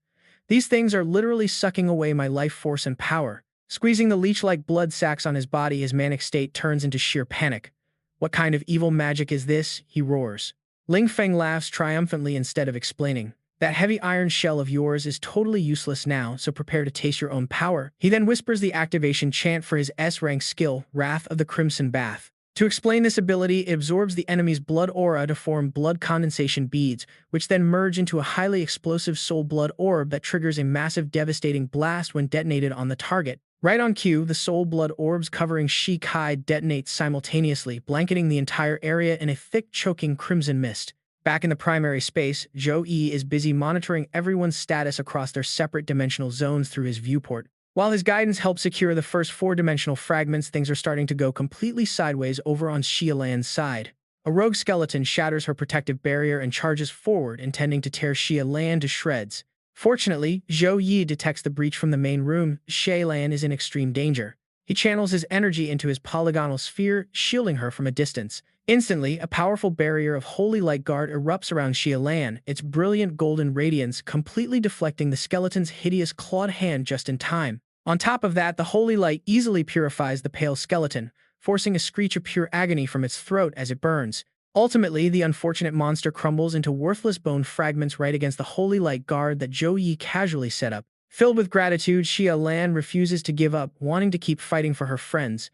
These things are literally sucking away my life force and power. Squeezing the leech-like blood sacs on his body, his manic state turns into sheer panic. What kind of evil magic is this? He roars. Ling Feng laughs triumphantly instead of explaining. That heavy iron shell of yours is totally useless now, so prepare to taste your own power. He then whispers the activation chant for his S-rank skill, Wrath of the Crimson Bath. To explain this ability, it absorbs the enemy's blood aura to form blood condensation beads, which then merge into a highly explosive soul blood orb that triggers a massive devastating blast when detonated on the target. Right on cue, the soul blood orbs covering Shikai detonate simultaneously, blanketing the entire area in a thick, choking crimson mist. Back in the primary space, Zhou Yi is busy monitoring everyone's status across their separate dimensional zones through his viewport. While his guidance helped secure the first 4-dimensional fragments, things are starting to go completely sideways over on Xia Lan's side. A rogue skeleton shatters her protective barrier and charges forward, intending to tear Xia Lan to shreds. Fortunately, Zhou Yi detects the breach from the main room. Xia Lan is in extreme danger. He channels his energy into his polygonal sphere, shielding her from a distance. Instantly, a powerful barrier of holy light guard erupts around Xia Lan, its brilliant golden radiance completely deflecting the skeleton's hideous clawed hand just in time. On top of that, the holy light easily purifies the pale skeleton, forcing a screech of pure agony from its throat as it burns. Ultimately, the unfortunate monster crumbles into worthless bone fragments right against the holy light guard that Zhou Yi casually set up. Filled with gratitude, Xia Lan refuses to give up, wanting to keep fighting for her friends.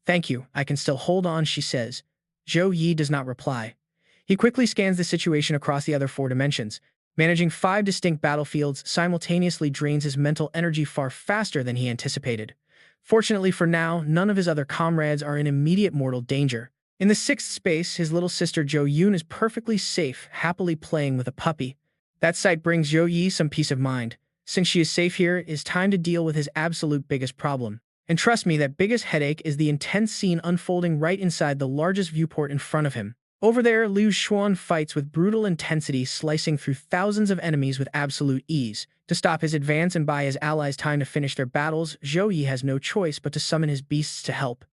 "Thank you, I can still hold on," she says. Zhou Yi does not reply. He quickly scans the situation across the other 4 dimensions. Managing 5 distinct battlefields simultaneously drains his mental energy far faster than he anticipated. Fortunately for now, none of his other comrades are in immediate mortal danger. In the 6th space, his little sister Zhou Yun is perfectly safe, happily playing with a puppy. That sight brings Zhou Yi some peace of mind. Since she is safe here, it is time to deal with his absolute biggest problem. And trust me, that biggest headache is the intense scene unfolding right inside the largest viewport in front of him. Over there, Liu Xuan fights with brutal intensity, slicing through thousands of enemies with absolute ease. To stop his advance and buy his allies time to finish their battles, Zhou Yi has no choice but to summon his beasts to help.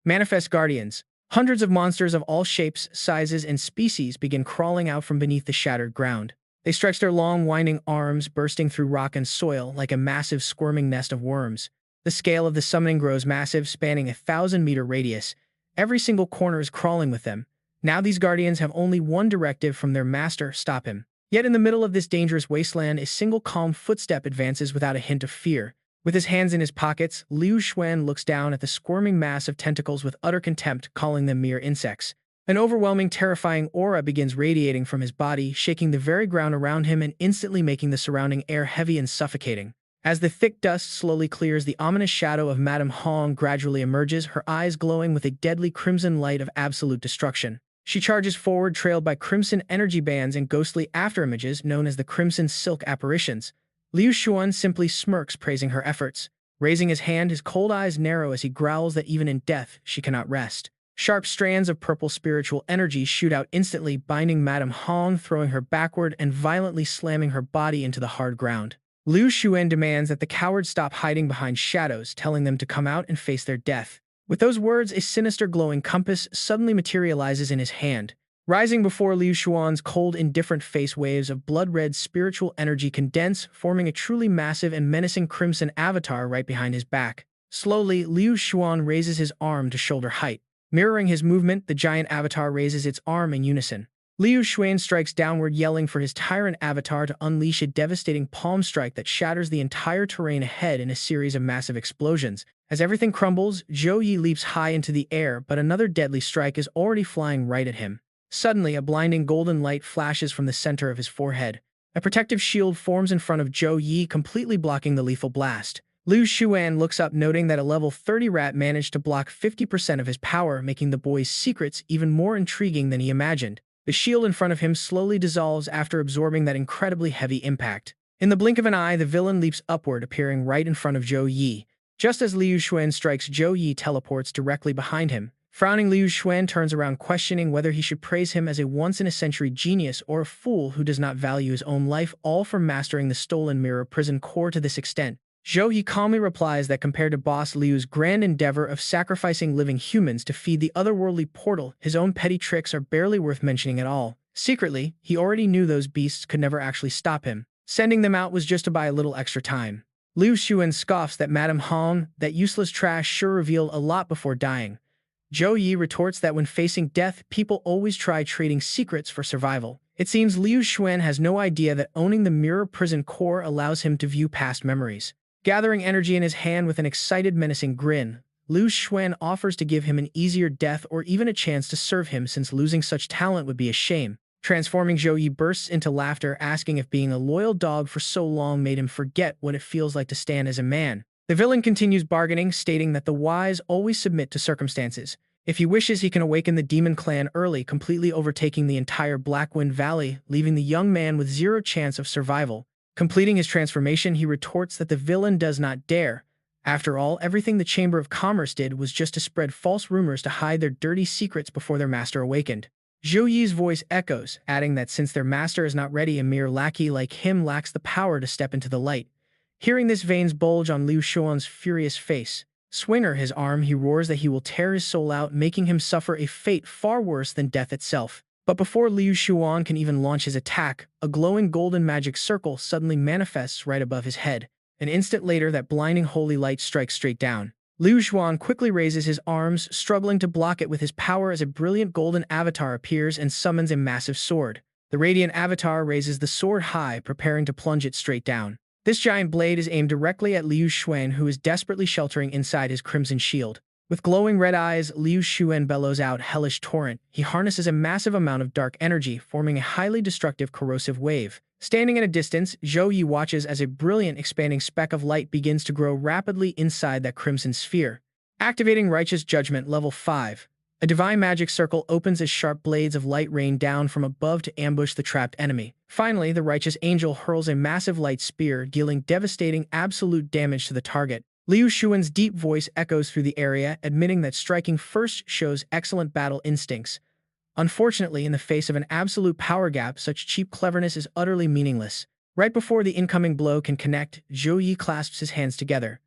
Manifest Guardians. Hundreds of monsters of all shapes, sizes, and species begin crawling out from beneath the shattered ground. They stretch their long, winding arms, bursting through rock and soil like a massive squirming nest of worms. The scale of the summoning grows massive, spanning a 1,000-meter radius. Every single corner is crawling with them. Now these guardians have only one directive from their master: stop him. Yet in the middle of this dangerous wasteland, a single calm footstep advances without a hint of fear. With his hands in his pockets, Liu Xuan looks down at the squirming mass of tentacles with utter contempt, calling them mere insects. An overwhelming, terrifying aura begins radiating from his body, shaking the very ground around him and instantly making the surrounding air heavy and suffocating. As the thick dust slowly clears, the ominous shadow of Madame Hong gradually emerges, her eyes glowing with a deadly crimson light of absolute destruction. She charges forward, trailed by crimson energy bands and ghostly afterimages known as the Crimson Silk Apparitions. Liu Xuan simply smirks, praising her efforts. Raising his hand, his cold eyes narrow as he growls that even in death, she cannot rest. Sharp strands of purple spiritual energy shoot out instantly, binding Madame Hong, throwing her backward and violently slamming her body into the hard ground. Liu Xuan demands that the cowards stop hiding behind shadows, telling them to come out and face their death. With those words, a sinister glowing compass suddenly materializes in his hand. Rising before Liu Xuan's cold, indifferent face, waves of blood-red spiritual energy condense, forming a truly massive and menacing crimson avatar right behind his back. Slowly, Liu Xuan raises his arm to shoulder height. Mirroring his movement, the giant avatar raises its arm in unison. Liu Xuan strikes downward, yelling for his tyrant avatar to unleash a devastating palm strike that shatters the entire terrain ahead in a series of massive explosions. As everything crumbles, Zhou Yi leaps high into the air, but another deadly strike is already flying right at him. Suddenly, a blinding golden light flashes from the center of his forehead. A protective shield forms in front of Zhou Yi, completely blocking the lethal blast. Liu Xuan looks up, noting that a level 30 rat managed to block 50% of his power, making the boy's secrets even more intriguing than he imagined. The shield in front of him slowly dissolves after absorbing that incredibly heavy impact. In the blink of an eye, the villain leaps upward, appearing right in front of Zhou Yi. Just as Liu Xuan strikes, Zhou Yi teleports directly behind him. Frowning, Liu Xuan turns around, questioning whether he should praise him as a once-in-a-century genius or a fool who does not value his own life, all for mastering the stolen mirror prison core to this extent. Zhou Yi calmly replies that compared to Boss Liu's grand endeavor of sacrificing living humans to feed the otherworldly portal, his own petty tricks are barely worth mentioning at all. Secretly, he already knew those beasts could never actually stop him. Sending them out was just to buy a little extra time. Liu Xuan scoffs that Madame Hong, that useless trash, sure revealed a lot before dying. Zhou Yi retorts that when facing death, people always try trading secrets for survival. It seems Liu Xuan has no idea that owning the mirror prison core allows him to view past memories. Gathering energy in his hand with an excited, menacing grin, Liu Xuan offers to give him an easier death or even a chance to serve him, since losing such talent would be a shame. Transforming, Zhou Yi bursts into laughter, asking if being a loyal dog for so long made him forget what it feels like to stand as a man. The villain continues bargaining, stating that the wise always submit to circumstances. If he wishes, he can awaken the demon clan early, completely overtaking the entire Blackwind Valley, leaving the young man with zero chance of survival. Completing his transformation, he retorts that the villain does not dare. After all, everything the Chamber of Commerce did was just to spread false rumors to hide their dirty secrets before their master awakened. Zhou Yi's voice echoes, adding that since their master is not ready, a mere lackey like him lacks the power to step into the light. Hearing this, veins bulge on Liu Xuan's furious face. Swinger his arm, he roars that he will tear his soul out, making him suffer a fate far worse than death itself. But before Liu Xuan can even launch his attack, a glowing golden magic circle suddenly manifests right above his head. An instant later, that blinding holy light strikes straight down. Liu Xuan quickly raises his arms, struggling to block it with his power, as a brilliant golden avatar appears and summons a massive sword. The radiant avatar raises the sword high, preparing to plunge it straight down. This giant blade is aimed directly at Liu Xuan, who is desperately sheltering inside his crimson shield. With glowing red eyes, Liu Xuan bellows out hellish torrent. He harnesses a massive amount of dark energy, forming a highly destructive corrosive wave. Standing at a distance, Zhou Yi watches as a brilliant expanding speck of light begins to grow rapidly inside that crimson sphere. Activating Righteous Judgment Level 5. A divine magic circle opens as sharp blades of light rain down from above to ambush the trapped enemy. Finally, the Righteous Angel hurls a massive light spear, dealing devastating absolute damage to the target. Liu Xuan's deep voice echoes through the area, admitting that striking first shows excellent battle instincts. Unfortunately, in the face of an absolute power gap, such cheap cleverness is utterly meaningless. Right before the incoming blow can connect, Zhou Yi clasps his hands together.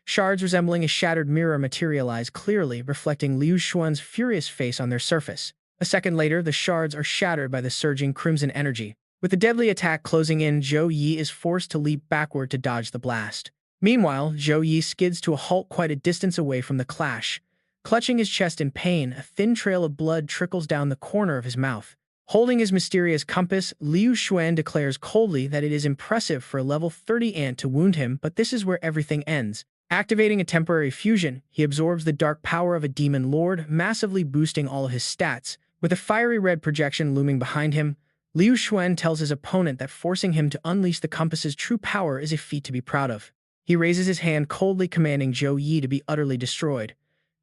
Shards resembling a shattered mirror materialize, clearly reflecting Liu Xuan's furious face on their surface. A second later, the shards are shattered by the surging crimson energy. With the deadly attack closing in, Zhou Yi is forced to leap backward to dodge the blast. Meanwhile, Zhou Yi skids to a halt quite a distance away from the clash. Clutching his chest in pain, a thin trail of blood trickles down the corner of his mouth. Holding his mysterious compass, Liu Xuan declares coldly that it is impressive for a level 30 ant to wound him, but this is where everything ends. Activating a temporary fusion, he absorbs the dark power of a demon lord, massively boosting all of his stats. With a fiery red projection looming behind him, Liu Xuan tells his opponent that forcing him to unleash the compass's true power is a feat to be proud of. He raises his hand, coldly commanding Zhou Yi to be utterly destroyed.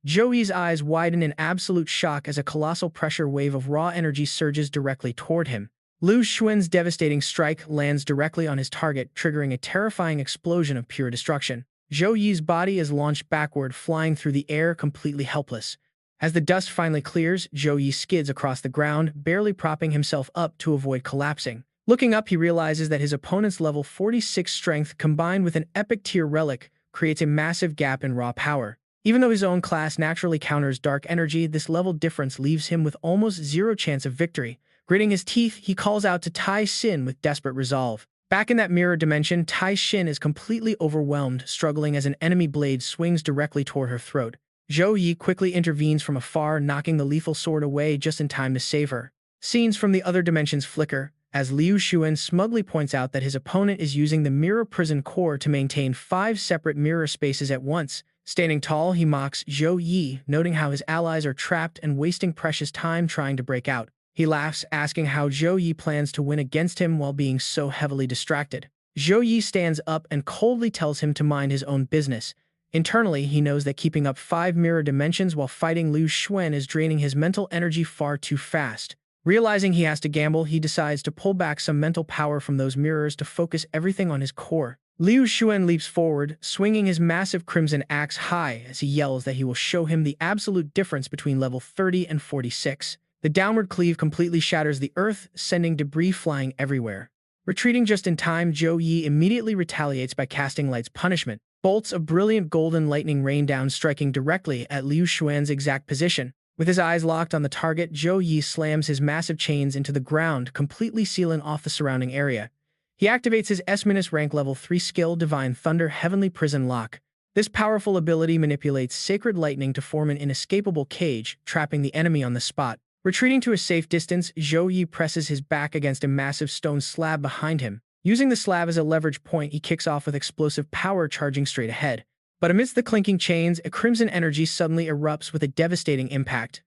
Zhou Yi's eyes widen in absolute shock as a colossal pressure wave of raw energy surges directly toward him. Liu Xuan's devastating strike lands directly on his target, triggering a terrifying explosion of pure destruction. Zhou Yi's body is launched backward, flying through the air, completely helpless. As the dust finally clears, Zhou Yi skids across the ground, barely propping himself up to avoid collapsing. Looking up, he realizes that his opponent's level 46 strength, combined with an epic tier relic, creates a massive gap in raw power. Even though his own class naturally counters dark energy, this level difference leaves him with almost zero chance of victory. Gritting his teeth, he calls out to Tai Xin with desperate resolve. Back in that mirror dimension, Tai Xin is completely overwhelmed, struggling as an enemy blade swings directly toward her throat. Zhou Yi quickly intervenes from afar, knocking the lethal sword away just in time to save her. Scenes from the other dimensions flicker, as Liu Xuan smugly points out that his opponent is using the mirror prison core to maintain 5 separate mirror spaces at once. Standing tall, he mocks Zhou Yi, noting how his allies are trapped and wasting precious time trying to break out. He laughs, asking how Zhou Yi plans to win against him while being so heavily distracted. Zhou Yi stands up and coldly tells him to mind his own business. Internally, he knows that keeping up 5 mirror dimensions while fighting Liu Xuan is draining his mental energy far too fast. Realizing he has to gamble, he decides to pull back some mental power from those mirrors to focus everything on his core. Liu Xuan leaps forward, swinging his massive crimson axe high as he yells that he will show him the absolute difference between level 30 and 46. The downward cleave completely shatters the earth, sending debris flying everywhere. Retreating just in time, Zhou Yi immediately retaliates by casting Light's Punishment. Bolts of brilliant golden lightning rain down, striking directly at Liu Xuan's exact position. With his eyes locked on the target, Zhou Yi slams his massive chains into the ground, completely sealing off the surrounding area. He activates his SSS-rank level 3 skill, Divine Thunder Heavenly Prison Lock. This powerful ability manipulates sacred lightning to form an inescapable cage, trapping the enemy on the spot. Retreating to a safe distance, Zhou Yi presses his back against a massive stone slab behind him. Using the slab as a leverage point, he kicks off with explosive power, charging straight ahead. But amidst the clinking chains, a crimson energy suddenly erupts with a devastating impact.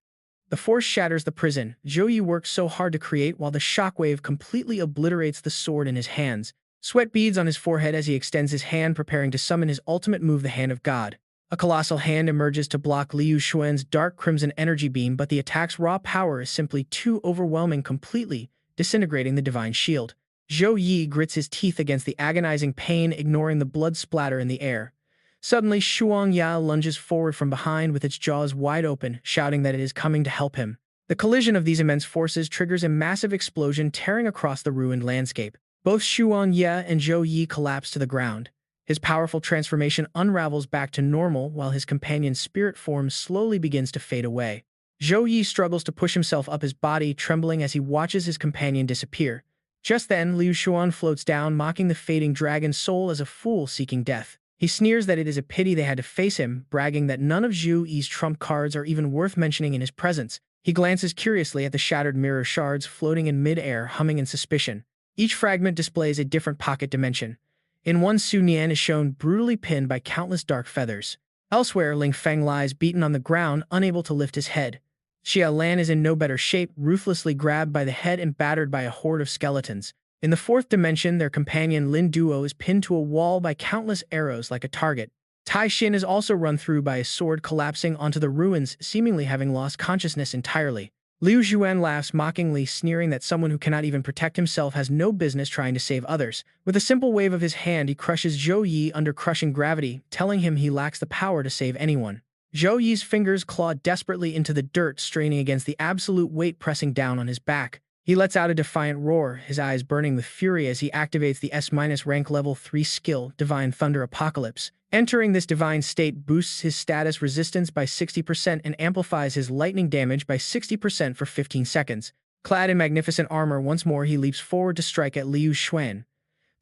The force shatters the prison Zhou Yi worked so hard to create, while the shockwave completely obliterates the sword in his hands. Sweat beads on his forehead as he extends his hand, preparing to summon his ultimate move, the Hand of God. A colossal hand emerges to block Liu Xuan's dark crimson energy beam, but the attack's raw power is simply too overwhelming, completely disintegrating the divine shield. Zhou Yi grits his teeth against the agonizing pain, ignoring the blood splatter in the air. Suddenly, Shuang Ya lunges forward from behind with its jaws wide open, shouting that it is coming to help him. The collision of these immense forces triggers a massive explosion, tearing across the ruined landscape. Both Shuang Ya and Zhou Yi collapse to the ground. His powerful transformation unravels back to normal, while his companion's spirit form slowly begins to fade away. Zhou Yi struggles to push himself up, his body trembling as he watches his companion disappear. Just then, Liu Xuan floats down, mocking the fading dragon's soul as a fool seeking death. He sneers that it is a pity they had to face him, bragging that none of Zhou Yi's trump cards are even worth mentioning in his presence. He glances curiously at the shattered mirror shards floating in mid-air, humming in suspicion. Each fragment displays a different pocket dimension. In one, Su Nian is shown brutally pinned by countless dark feathers. Elsewhere, Ling Feng lies beaten on the ground, unable to lift his head. Xia Lan is in no better shape, ruthlessly grabbed by the head and battered by a horde of skeletons. In the fourth dimension, their companion Lin Duo is pinned to a wall by countless arrows like a target. Tai Xin is also run through by a sword, collapsing onto the ruins, seemingly having lost consciousness entirely. Liu Xuan laughs mockingly, sneering that someone who cannot even protect himself has no business trying to save others. With a simple wave of his hand, he crushes Zhou Yi under crushing gravity, telling him he lacks the power to save anyone. Zhou Yi's fingers claw desperately into the dirt, straining against the absolute weight pressing down on his back. He lets out a defiant roar, his eyes burning with fury as he activates the S-rank level 3 skill, Divine Thunder Apocalypse. Entering this divine state boosts his status resistance by 60% and amplifies his lightning damage by 60% for 15 seconds. Clad in magnificent armor, once more he leaps forward to strike at Liu Xuan.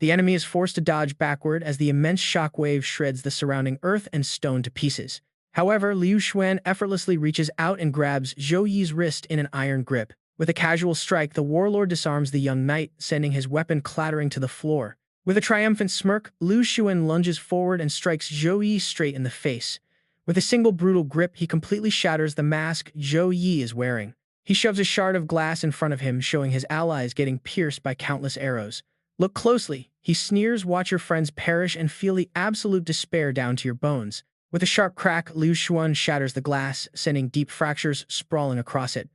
The enemy is forced to dodge backward as the immense shockwave shreds the surrounding earth and stone to pieces. However, Liu Xuan effortlessly reaches out and grabs Zhou Yi's wrist in an iron grip. With a casual strike, the warlord disarms the young knight, sending his weapon clattering to the floor. With a triumphant smirk, Liu Xuan lunges forward and strikes Zhou Yi straight in the face. With a single brutal grip, he completely shatters the mask Zhou Yi is wearing. He shoves a shard of glass in front of him, showing his allies getting pierced by countless arrows. Look closely, he sneers, watch your friends perish and feel the absolute despair down to your bones. With a sharp crack, Liu Xuan shatters the glass, sending deep fractures sprawling across it.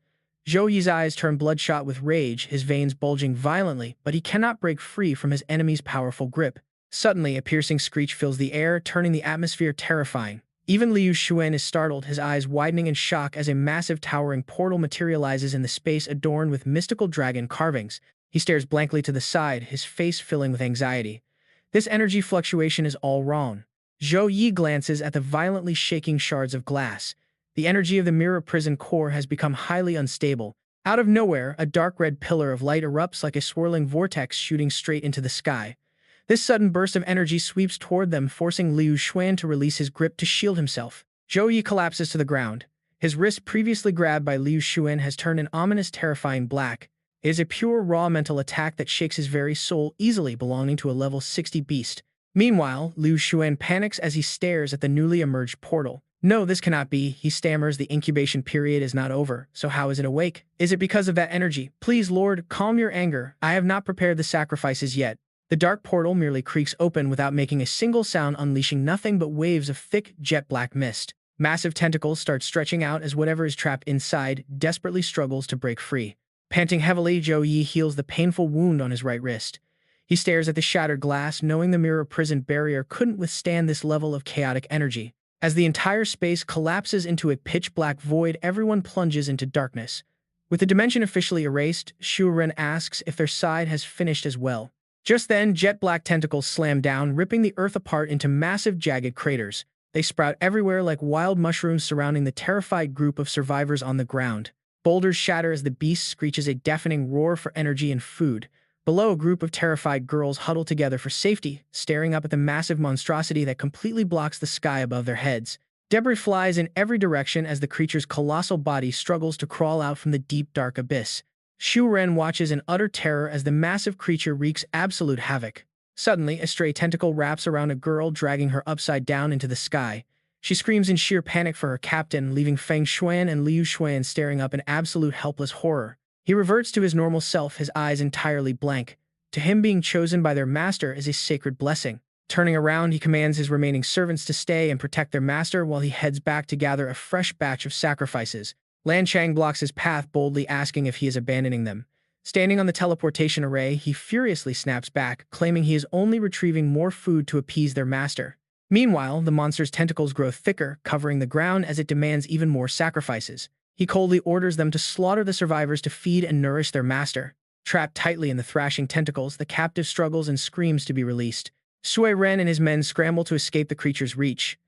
Zhou Yi's eyes turn bloodshot with rage, his veins bulging violently, but he cannot break free from his enemy's powerful grip. Suddenly, a piercing screech fills the air, turning the atmosphere terrifying. Even Liu Xuan is startled, his eyes widening in shock as a massive towering portal materializes in the space adorned with mystical dragon carvings. He stares blankly to the side, his face filling with anxiety. This energy fluctuation is all wrong. Zhou Yi glances at the violently shaking shards of glass. The energy of the mirror prison core has become highly unstable. Out of nowhere, a dark red pillar of light erupts like a swirling vortex, shooting straight into the sky. This sudden burst of energy sweeps toward them, forcing Liu Xuan to release his grip to shield himself. Zhou Yi collapses to the ground. His wrist previously grabbed by Liu Xuan has turned an ominous, terrifying black. It is a pure, raw mental attack that shakes his very soul, easily belonging to a level 60 beast. Meanwhile, Liu Xuan panics as he stares at the newly emerged portal. No, this cannot be, he stammers. The incubation period is not over, so how is it awake? Is it because of that energy? Please, Lord, calm your anger. I have not prepared the sacrifices yet. The dark portal merely creaks open without making a single sound, unleashing nothing but waves of thick, jet-black mist. Massive tentacles start stretching out as whatever is trapped inside desperately struggles to break free. Panting heavily, Zhou Yi heals the painful wound on his right wrist. He stares at the shattered glass, knowing the mirror-prisoned barrier couldn't withstand this level of chaotic energy. As the entire space collapses into a pitch-black void, everyone plunges into darkness. With the dimension officially erased, Xu Ren asks if their side has finished as well. Just then, jet-black tentacles slam down, ripping the earth apart into massive, jagged craters. They sprout everywhere like wild mushrooms, surrounding the terrified group of survivors on the ground. Boulders shatter as the beast screeches a deafening roar for energy and food. Below, a group of terrified girls huddle together for safety, staring up at the massive monstrosity that completely blocks the sky above their heads. Debris flies in every direction as the creature's colossal body struggles to crawl out from the deep, dark abyss. Xu Ren watches in utter terror as the massive creature wreaks absolute havoc. Suddenly, a stray tentacle wraps around a girl, dragging her upside down into the sky. She screams in sheer panic for her captain, leaving Feng Xuan and Liu Xuan staring up in absolute helpless horror. He reverts to his normal self, his eyes entirely blank. To him, being chosen by their master is a sacred blessing. Turning around, he commands his remaining servants to stay and protect their master while he heads back to gather a fresh batch of sacrifices. Lan Chang blocks his path, boldly asking if he is abandoning them. Standing on the teleportation array, he furiously snaps back, claiming he is only retrieving more food to appease their master. Meanwhile, the monster's tentacles grow thicker, covering the ground as it demands even more sacrifices. He coldly orders them to slaughter the survivors to feed and nourish their master. Trapped tightly in the thrashing tentacles, the captive struggles and screams to be released. Sui Ren and his men scramble to escape the creature's reach.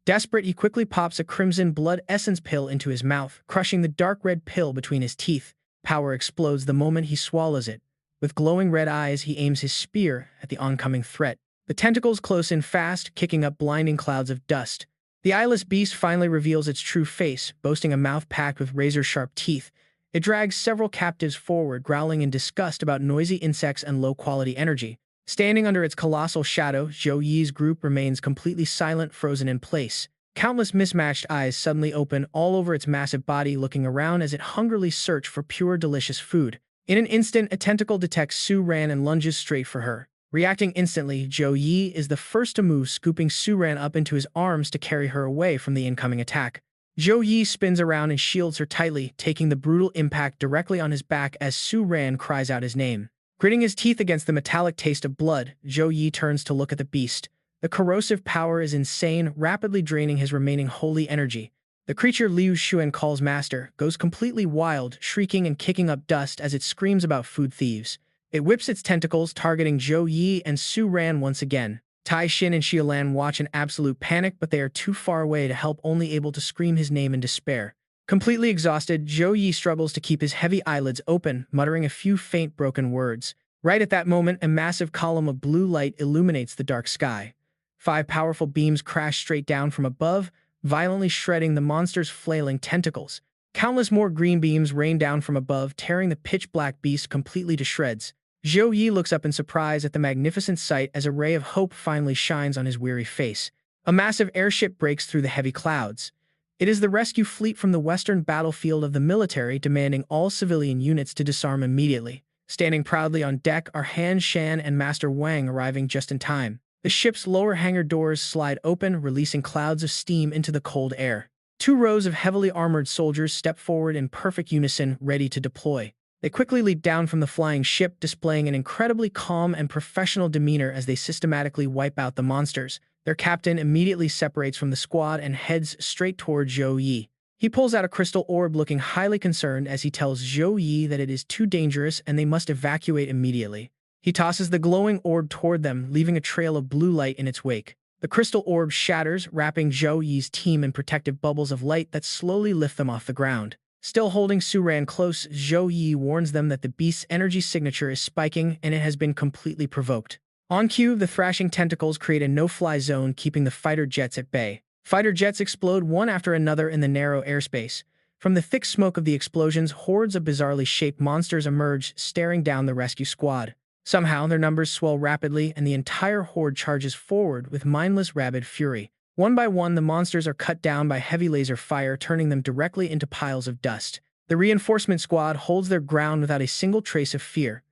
Desperate, he quickly pops a crimson blood essence pill into his mouth, crushing the dark red pill between his teeth. Power explodes the moment he swallows it. With glowing red eyes, he aims his spear at the oncoming threat. The tentacles close in fast, kicking up blinding clouds of dust. The eyeless beast finally reveals its true face, boasting a mouth packed with razor-sharp teeth. It drags several captives forward, growling in disgust about noisy insects and low-quality energy. Standing under its colossal shadow, Zhou Yi's group remains completely silent, frozen in place. Countless mismatched eyes suddenly open all over its massive body, looking around as it hungrily searches for pure, delicious food. In an instant, a tentacle detects Su Ran and lunges straight for her. Reacting instantly, Zhou Yi is the first to move, scooping Su Ran up into his arms to carry her away from the incoming attack. Zhou Yi spins around and shields her tightly, taking the brutal impact directly on his back as Su Ran cries out his name. Gritting his teeth against the metallic taste of blood, Zhou Yi turns to look at the beast. The corrosive power is insane, rapidly draining his remaining holy energy. The creature Liu Xuan calls master goes completely wild, shrieking and kicking up dust as it screams about food thieves. It whips its tentacles, targeting Zhou Yi and Su Ran once again. Tai Xin and Xiaolan watch in absolute panic, but they are too far away to help, only able to scream his name in despair. Completely exhausted, Zhou Yi struggles to keep his heavy eyelids open, muttering a few faint, broken words. Right at that moment, a massive column of blue light illuminates the dark sky. 5 powerful beams crash straight down from above, violently shredding the monster's flailing tentacles. Countless more green beams rain down from above, tearing the pitch-black beast completely to shreds. Zhou Yi looks up in surprise at the magnificent sight as a ray of hope finally shines on his weary face. A massive airship breaks through the heavy clouds. It is the rescue fleet from the western battlefield of the military, demanding all civilian units to disarm immediately. Standing proudly on deck are Han Shan and Master Wang, arriving just in time. The ship's lower hangar doors slide open, releasing clouds of steam into the cold air. 2 rows of heavily armored soldiers step forward in perfect unison, ready to deploy. They quickly leap down from the flying ship, displaying an incredibly calm and professional demeanor as they systematically wipe out the monsters. Their captain immediately separates from the squad and heads straight toward Zhou Yi. He pulls out a crystal orb, looking highly concerned as he tells Zhou Yi that it is too dangerous and they must evacuate immediately. He tosses the glowing orb toward them, leaving a trail of blue light in its wake. The crystal orb shatters, wrapping Zhou Yi's team in protective bubbles of light that slowly lift them off the ground. Still holding Su Ran close, Zhou Yi warns them that the beast's energy signature is spiking and it has been completely provoked. On cue, the thrashing tentacles create a no-fly zone, keeping the fighter jets at bay. Fighter jets explode one after another in the narrow airspace. From the thick smoke of the explosions, hordes of bizarrely shaped monsters emerge, staring down the rescue squad. Somehow, their numbers swell rapidly, and the entire horde charges forward with mindless, rabid fury. One by one, the monsters are cut down by heavy laser fire, turning them directly into piles of dust. The reinforcement squad holds their ground without a single trace of fear.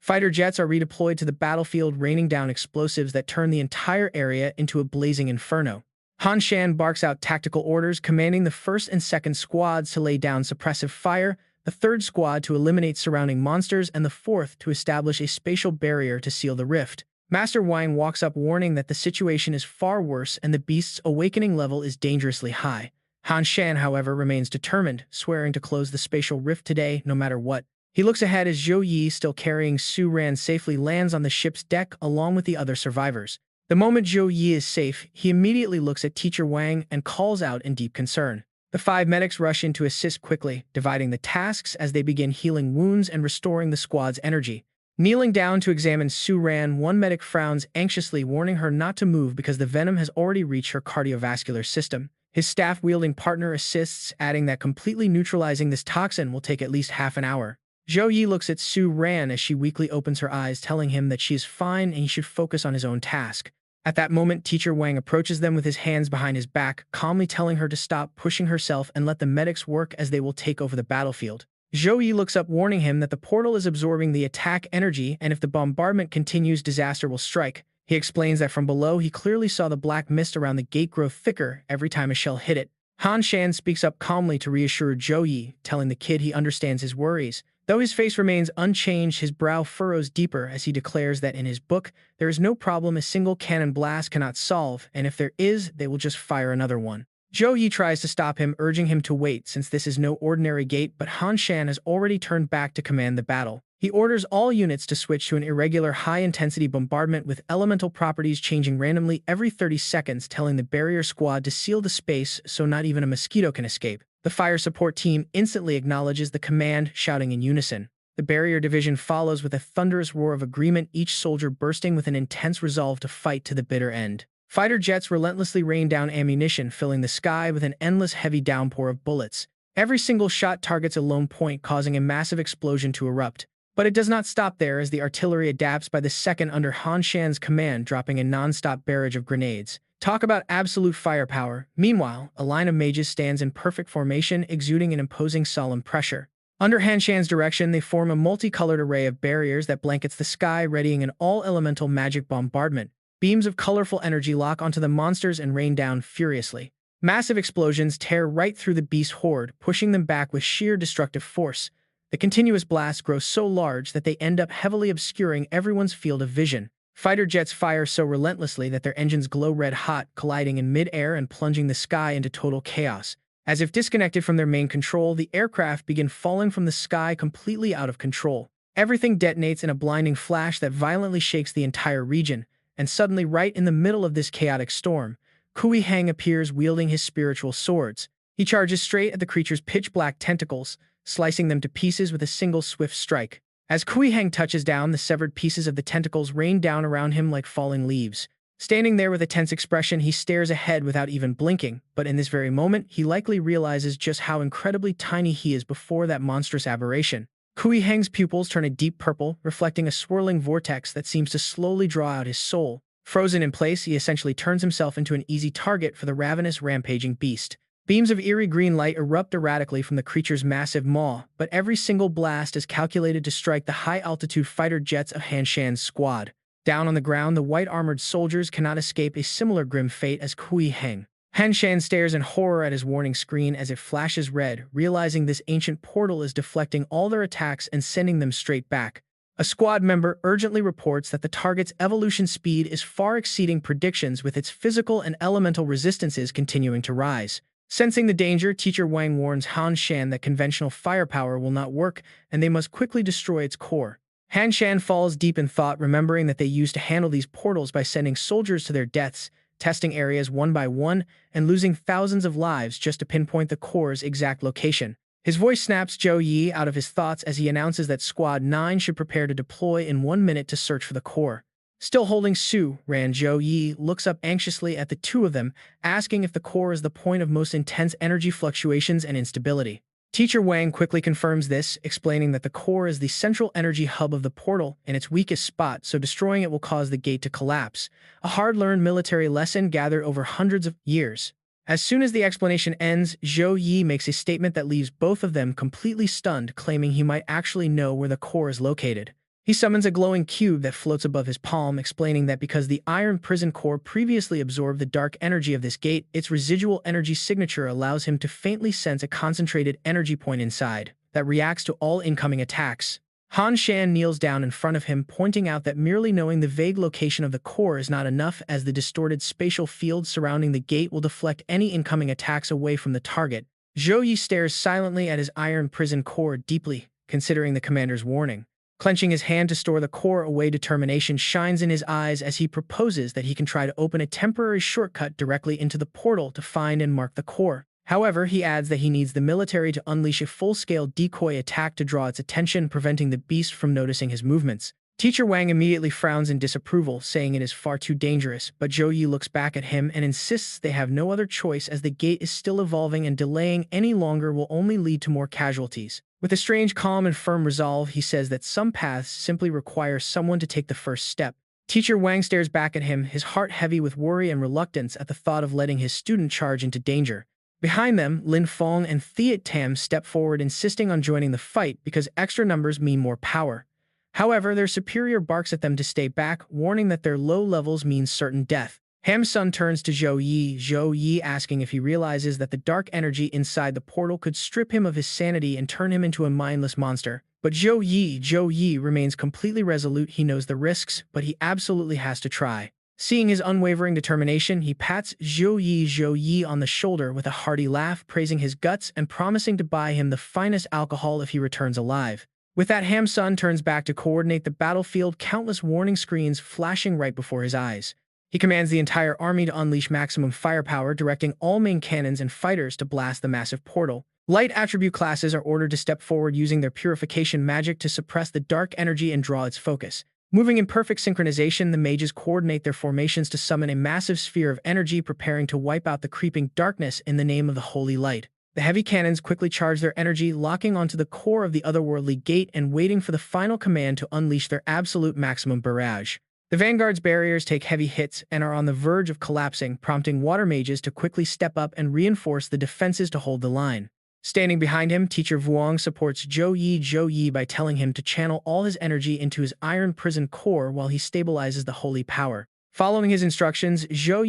Fighter jets are redeployed to the battlefield, raining down explosives that turn the entire area into a blazing inferno. Han Shan barks out tactical orders, commanding the first and second squads to lay down suppressive fire, the third squad to eliminate surrounding monsters, and the fourth to establish a spatial barrier to seal the rift. Master Wang walks up, warning that the situation is far worse and the beast's awakening level is dangerously high. Han Shan, however, remains determined, swearing to close the spatial rift today, no matter what. He looks ahead as Zhou Yi, still carrying Su Ran, safely lands on the ship's deck along with the other survivors. The moment Zhou Yi is safe, he immediately looks at Teacher Wang and calls out in deep concern. The 5 medics rush in to assist quickly, dividing the tasks as they begin healing wounds and restoring the squad's energy. Kneeling down to examine Su Ran, one medic frowns anxiously, warning her not to move because the venom has already reached her cardiovascular system. His staff-wielding partner assists, adding that completely neutralizing this toxin will take at least half an hour. Zhou Yi looks at Su Ran as she weakly opens her eyes, telling him that she is fine and he should focus on his own task. At that moment, Teacher Wang approaches them with his hands behind his back, calmly telling her to stop pushing herself and let the medics work as they will take over the battlefield. Zhou Yi looks up, warning him that the portal is absorbing the attack energy and if the bombardment continues, disaster will strike. He explains that from below he clearly saw the black mist around the gate grow thicker every time a shell hit it. Han Shan speaks up calmly to reassure Zhou Yi, telling the kid he understands his worries. Though his face remains unchanged, his brow furrows deeper as he declares that in his book, there is no problem a single cannon blast cannot solve, and if there is, they will just fire another one. Zhou Yi tries to stop him, urging him to wait since this is no ordinary gate, but Han Shan has already turned back to command the battle. He orders all units to switch to an irregular high-intensity bombardment with elemental properties changing randomly every 30 seconds, telling the barrier squad to seal the space so not even a mosquito can escape. The fire support team instantly acknowledges the command, shouting in unison. The barrier division follows with a thunderous roar of agreement, each soldier bursting with an intense resolve to fight to the bitter end. Fighter jets relentlessly rain down ammunition, filling the sky with an endless heavy downpour of bullets. Every single shot targets a lone point, causing a massive explosion to erupt. But it does not stop there, as the artillery adapts by the second under Han Shan's command, dropping a non-stop barrage of grenades. Talk about absolute firepower. Meanwhile, a line of mages stands in perfect formation, exuding an imposing solemn pressure. Under Han Shan's direction, they form a multicolored array of barriers that blankets the sky, readying an all-elemental magic bombardment. Beams of colorful energy lock onto the monsters and rain down furiously. Massive explosions tear right through the beast horde, pushing them back with sheer destructive force. The continuous blasts grow so large that they end up heavily obscuring everyone's field of vision. Fighter jets fire so relentlessly that their engines glow red-hot, colliding in mid-air and plunging the sky into total chaos. As if disconnected from their main control, the aircraft begin falling from the sky completely out of control. Everything detonates in a blinding flash that violently shakes the entire region, and suddenly, right in the middle of this chaotic storm, Kui Heng appears, wielding his spiritual swords. He charges straight at the creature's pitch-black tentacles, slicing them to pieces with a single swift strike. As Kui Heng touches down, the severed pieces of the tentacles rain down around him like falling leaves. Standing there with a tense expression, he stares ahead without even blinking, but in this very moment, he likely realizes just how incredibly tiny he is before that monstrous aberration. Kui Heng's pupils turn a deep purple, reflecting a swirling vortex that seems to slowly draw out his soul. Frozen in place, he essentially turns himself into an easy target for the ravenous, rampaging beast. Beams of eerie green light erupt erratically from the creature's massive maw, but every single blast is calculated to strike the high-altitude fighter jets of Han Shan's squad. Down on the ground, the white-armored soldiers cannot escape a similar grim fate as Kui Heng. Han Shan stares in horror at his warning screen as it flashes red, realizing this ancient portal is deflecting all their attacks and sending them straight back. A squad member urgently reports that the target's evolution speed is far exceeding predictions, with its physical and elemental resistances continuing to rise. Sensing the danger, Teacher Wang warns Han Shan that conventional firepower will not work and they must quickly destroy its core. Han Shan falls deep in thought, remembering that they used to handle these portals by sending soldiers to their deaths, testing areas one by one, and losing thousands of lives just to pinpoint the core's exact location. His voice snaps Zhou Yi out of his thoughts as he announces that Squad 9 should prepare to deploy in 1 minute to search for the core. Still holding Su-ran, Zhou Yi looks up anxiously at the two of them, asking if the core is the point of most intense energy fluctuations and instability. Teacher Wang quickly confirms this, explaining that the core is the central energy hub of the portal and its weakest spot, so destroying it will cause the gate to collapse. A hard-learned military lesson gathered over hundreds of years. As soon as the explanation ends, Zhou Yi makes a statement that leaves both of them completely stunned, claiming he might actually know where the core is located. He summons a glowing cube that floats above his palm, explaining that because the iron prison core previously absorbed the dark energy of this gate, its residual energy signature allows him to faintly sense a concentrated energy point inside that reacts to all incoming attacks. Han Shan kneels down in front of him, pointing out that merely knowing the vague location of the core is not enough, as the distorted spatial field surrounding the gate will deflect any incoming attacks away from the target. Zhou Yi stares silently at his iron prison core, deeply considering the commander's warning. Clenching his hand to store the core away, determination shines in his eyes as he proposes that he can try to open a temporary shortcut directly into the portal to find and mark the core. However, he adds that he needs the military to unleash a full-scale decoy attack to draw its attention, preventing the beast from noticing his movements. Teacher Wang immediately frowns in disapproval, saying it is far too dangerous, but Zhou Yi looks back at him and insists they have no other choice, as the gate is still evolving and delaying any longer will only lead to more casualties. With a strange calm and firm resolve, he says that some paths simply require someone to take the first step. Teacher Wang stares back at him, his heart heavy with worry and reluctance at the thought of letting his student charge into danger. Behind them, Lin Feng and Thiet Tam step forward, insisting on joining the fight because extra numbers mean more power. However, their superior barks at them to stay back, warning that their low levels mean certain death. Hamsun turns to Zhou Yi asking if he realizes that the dark energy inside the portal could strip him of his sanity and turn him into a mindless monster. But Zhou Yi remains completely resolute. He knows the risks, but he absolutely has to try. Seeing his unwavering determination, he pats Zhou Yi on the shoulder with a hearty laugh, praising his guts and promising to buy him the finest alcohol if he returns alive. With that, Hamsun turns back to coordinate the battlefield, countless warning screens flashing right before his eyes. He commands the entire army to unleash maximum firepower, directing all main cannons and fighters to blast the massive portal. Light attribute classes are ordered to step forward using their purification magic to suppress the dark energy and draw its focus. Moving in perfect synchronization, the mages coordinate their formations to summon a massive sphere of energy, preparing to wipe out the creeping darkness in the name of the holy light. The heavy cannons quickly charge their energy, locking onto the core of the otherworldly gate and waiting for the final command to unleash their absolute maximum barrage. The Vanguard's barriers take heavy hits and are on the verge of collapsing, prompting water mages to quickly step up and reinforce the defenses to hold the line. Standing behind him, Teacher Vuong supports Zhou Yi by telling him to channel all his energy into his iron prison core while he stabilizes the holy power. Following his instructions, Zhou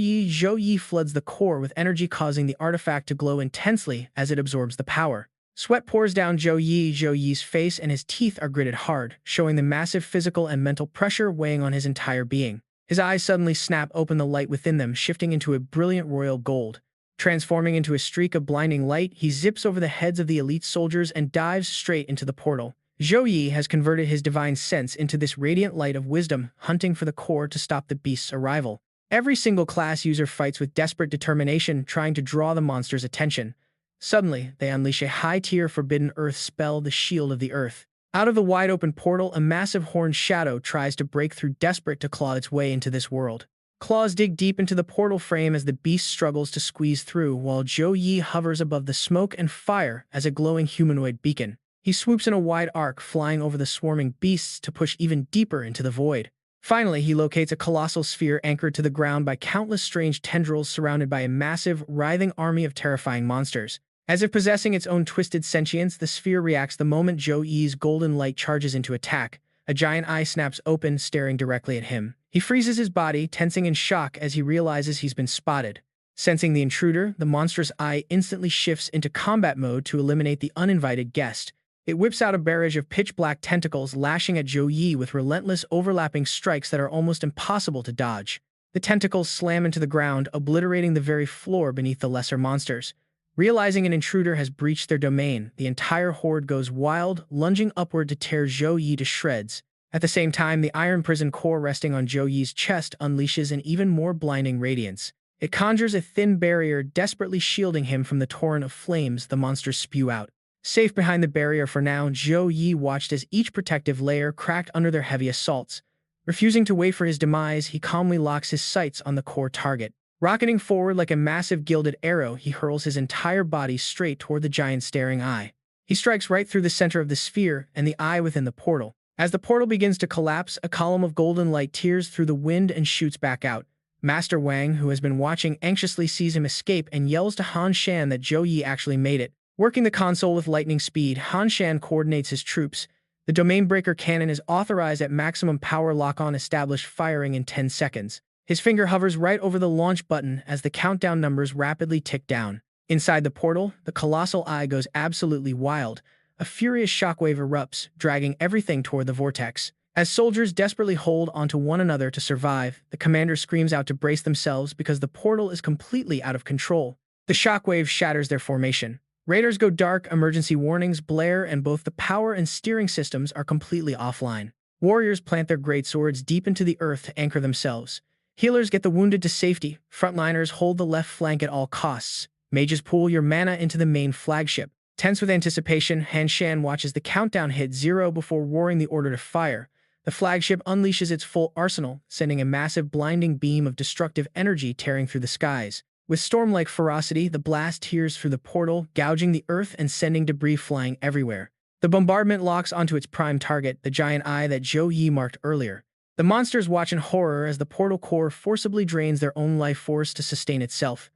Yi floods the core with energy, causing the artifact to glow intensely as it absorbs the power. Sweat pours down Zhou Yi's face and his teeth are gritted hard, showing the massive physical and mental pressure weighing on his entire being. His eyes suddenly snap open, the light within them shifting into a brilliant royal gold. Transforming into a streak of blinding light, he zips over the heads of the elite soldiers and dives straight into the portal. Zhou Yi has converted his divine sense into this radiant light of wisdom, hunting for the core to stop the beast's arrival. Every single class user fights with desperate determination, trying to draw the monster's attention. Suddenly, they unleash a high-tier forbidden earth spell, the Shield of the Earth. Out of the wide-open portal, a massive horned shadow tries to break through, desperate to claw its way into this world. Claws dig deep into the portal frame as the beast struggles to squeeze through, while Zhou Yi hovers above the smoke and fire as a glowing humanoid beacon. He swoops in a wide arc, flying over the swarming beasts to push even deeper into the void. Finally, he locates a colossal sphere anchored to the ground by countless strange tendrils, surrounded by a massive, writhing army of terrifying monsters. As if possessing its own twisted sentience, the sphere reacts the moment Zhou Yi's golden light charges into attack. A giant eye snaps open, staring directly at him. He freezes his body, tensing in shock as he realizes he's been spotted. Sensing the intruder, the monstrous eye instantly shifts into combat mode to eliminate the uninvited guest. It whips out a barrage of pitch-black tentacles, lashing at Zhou Yi with relentless, overlapping strikes that are almost impossible to dodge. The tentacles slam into the ground, obliterating the very floor beneath the lesser monsters. Realizing an intruder has breached their domain, the entire horde goes wild, lunging upward to tear Zhou Yi to shreds. At the same time, the iron prison core resting on Zhou Yi's chest unleashes an even more blinding radiance. It conjures a thin barrier, desperately shielding him from the torrent of flames the monsters spew out. Safe behind the barrier for now, Zhou Yi watched as each protective layer cracked under their heavy assaults. Refusing to wait for his demise, he calmly locks his sights on the core target. Rocketing forward like a massive gilded arrow, he hurls his entire body straight toward the giant's staring eye. He strikes right through the center of the sphere and the eye within the portal. As the portal begins to collapse, a column of golden light tears through the wind and shoots back out. Master Wang, who has been watching anxiously, sees him escape and yells to Han Shan that Zhou Yi actually made it. Working the console with lightning speed, Han Shan coordinates his troops. The domain breaker cannon is authorized at maximum power lock-on, established firing in 10 seconds. His finger hovers right over the launch button as the countdown numbers rapidly tick down. Inside the portal, the colossal eye goes absolutely wild. A furious shockwave erupts, dragging everything toward the vortex. As soldiers desperately hold onto one another to survive, the commander screams out to brace themselves because the portal is completely out of control. The shockwave shatters their formation. Radars go dark, emergency warnings blare, and both the power and steering systems are completely offline. Warriors plant their greatswords deep into the earth to anchor themselves. Healers get the wounded to safety. Frontliners hold the left flank at all costs. Mages pool your mana into the main flagship. Tense with anticipation, Han Shan watches the countdown hit 0 before roaring the order to fire. The flagship unleashes its full arsenal, sending a massive blinding beam of destructive energy tearing through the skies. With storm-like ferocity, the blast tears through the portal, gouging the earth and sending debris flying everywhere. The bombardment locks onto its prime target, the giant eye that Zhou Yi marked earlier. The monsters watch in horror as the portal core forcibly drains their own life force to sustain itself.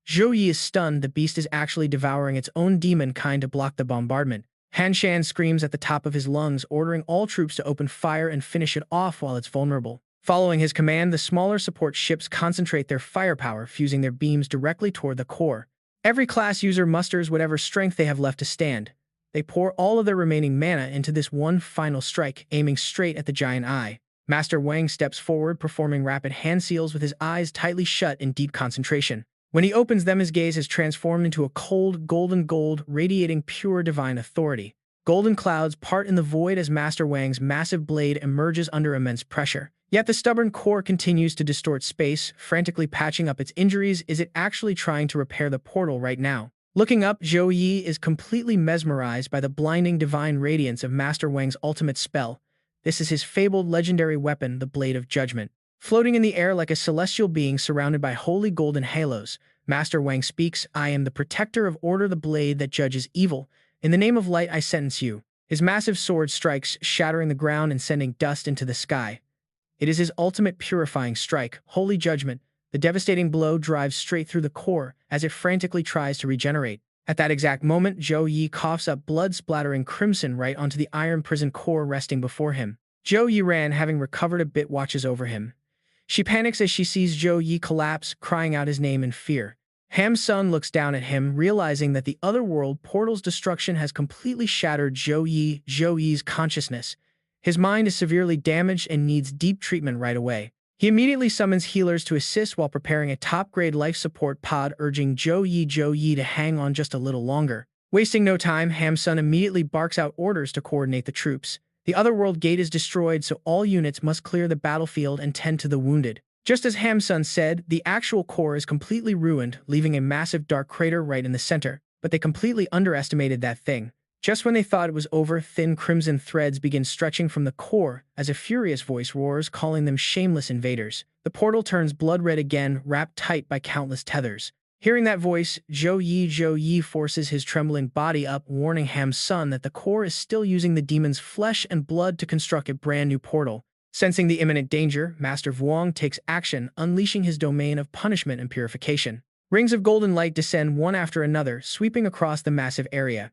Zhou Yi is stunned. The beast is actually devouring its own demon kind to block the bombardment. Han Shan screams at the top of his lungs, ordering all troops to open fire and finish it off while it's vulnerable. Following his command, the smaller support ships concentrate their firepower, fusing their beams directly toward the core. Every class user musters whatever strength they have left to stand. They pour all of their remaining mana into this one final strike, aiming straight at the giant eye. Master Wang steps forward, performing rapid hand seals with his eyes tightly shut in deep concentration. When he opens them, his gaze has transformed into a cold, golden gold, radiating pure divine authority. Golden clouds part in the void as Master Wang's massive blade emerges under immense pressure. Yet the stubborn core continues to distort space, frantically patching up its injuries. Is it actually trying to repair the portal right now? Looking up, Zhou Yi is completely mesmerized by the blinding divine radiance of Master Wang's ultimate spell. This is his fabled legendary weapon, the Blade of Judgment. Floating in the air like a celestial being surrounded by holy golden halos, Master Wang speaks, "I am the protector of order, the blade that judges evil. In the name of light, I sentence you." His massive sword strikes, shattering the ground and sending dust into the sky. It is his ultimate purifying strike, holy judgment. The devastating blow drives straight through the core as it frantically tries to regenerate. At that exact moment, Zhou Yi coughs up blood splattering crimson right onto the iron prison core resting before him. Zhou Yi Ran, having recovered a bit, watches over him. She panics as she sees Zhou Yi collapse, crying out his name in fear. Ham's son looks down at him, realizing that the otherworld portal's destruction has completely shattered Zhou Yi's consciousness. His mind is severely damaged and needs deep treatment right away. He immediately summons healers to assist while preparing a top-grade life support pod, urging Zhou Yi to hang on just a little longer. Wasting no time, Ham's son immediately barks out orders to coordinate the troops. The otherworld gate is destroyed, so all units must clear the battlefield and tend to the wounded. Just as Hamsun said, the actual core is completely ruined, leaving a massive dark crater right in the center. But they completely underestimated that thing. Just when they thought it was over, thin crimson threads begin stretching from the core as a furious voice roars, calling them shameless invaders. The portal turns blood red again, wrapped tight by countless tethers. Hearing that voice, Zhou Yi forces his trembling body up, warning Ham's son that the core is still using the demon's flesh and blood to construct a brand new portal. Sensing the imminent danger, Master Vuong takes action, unleashing his domain of punishment and purification. Rings of golden light descend one after another, sweeping across the massive area.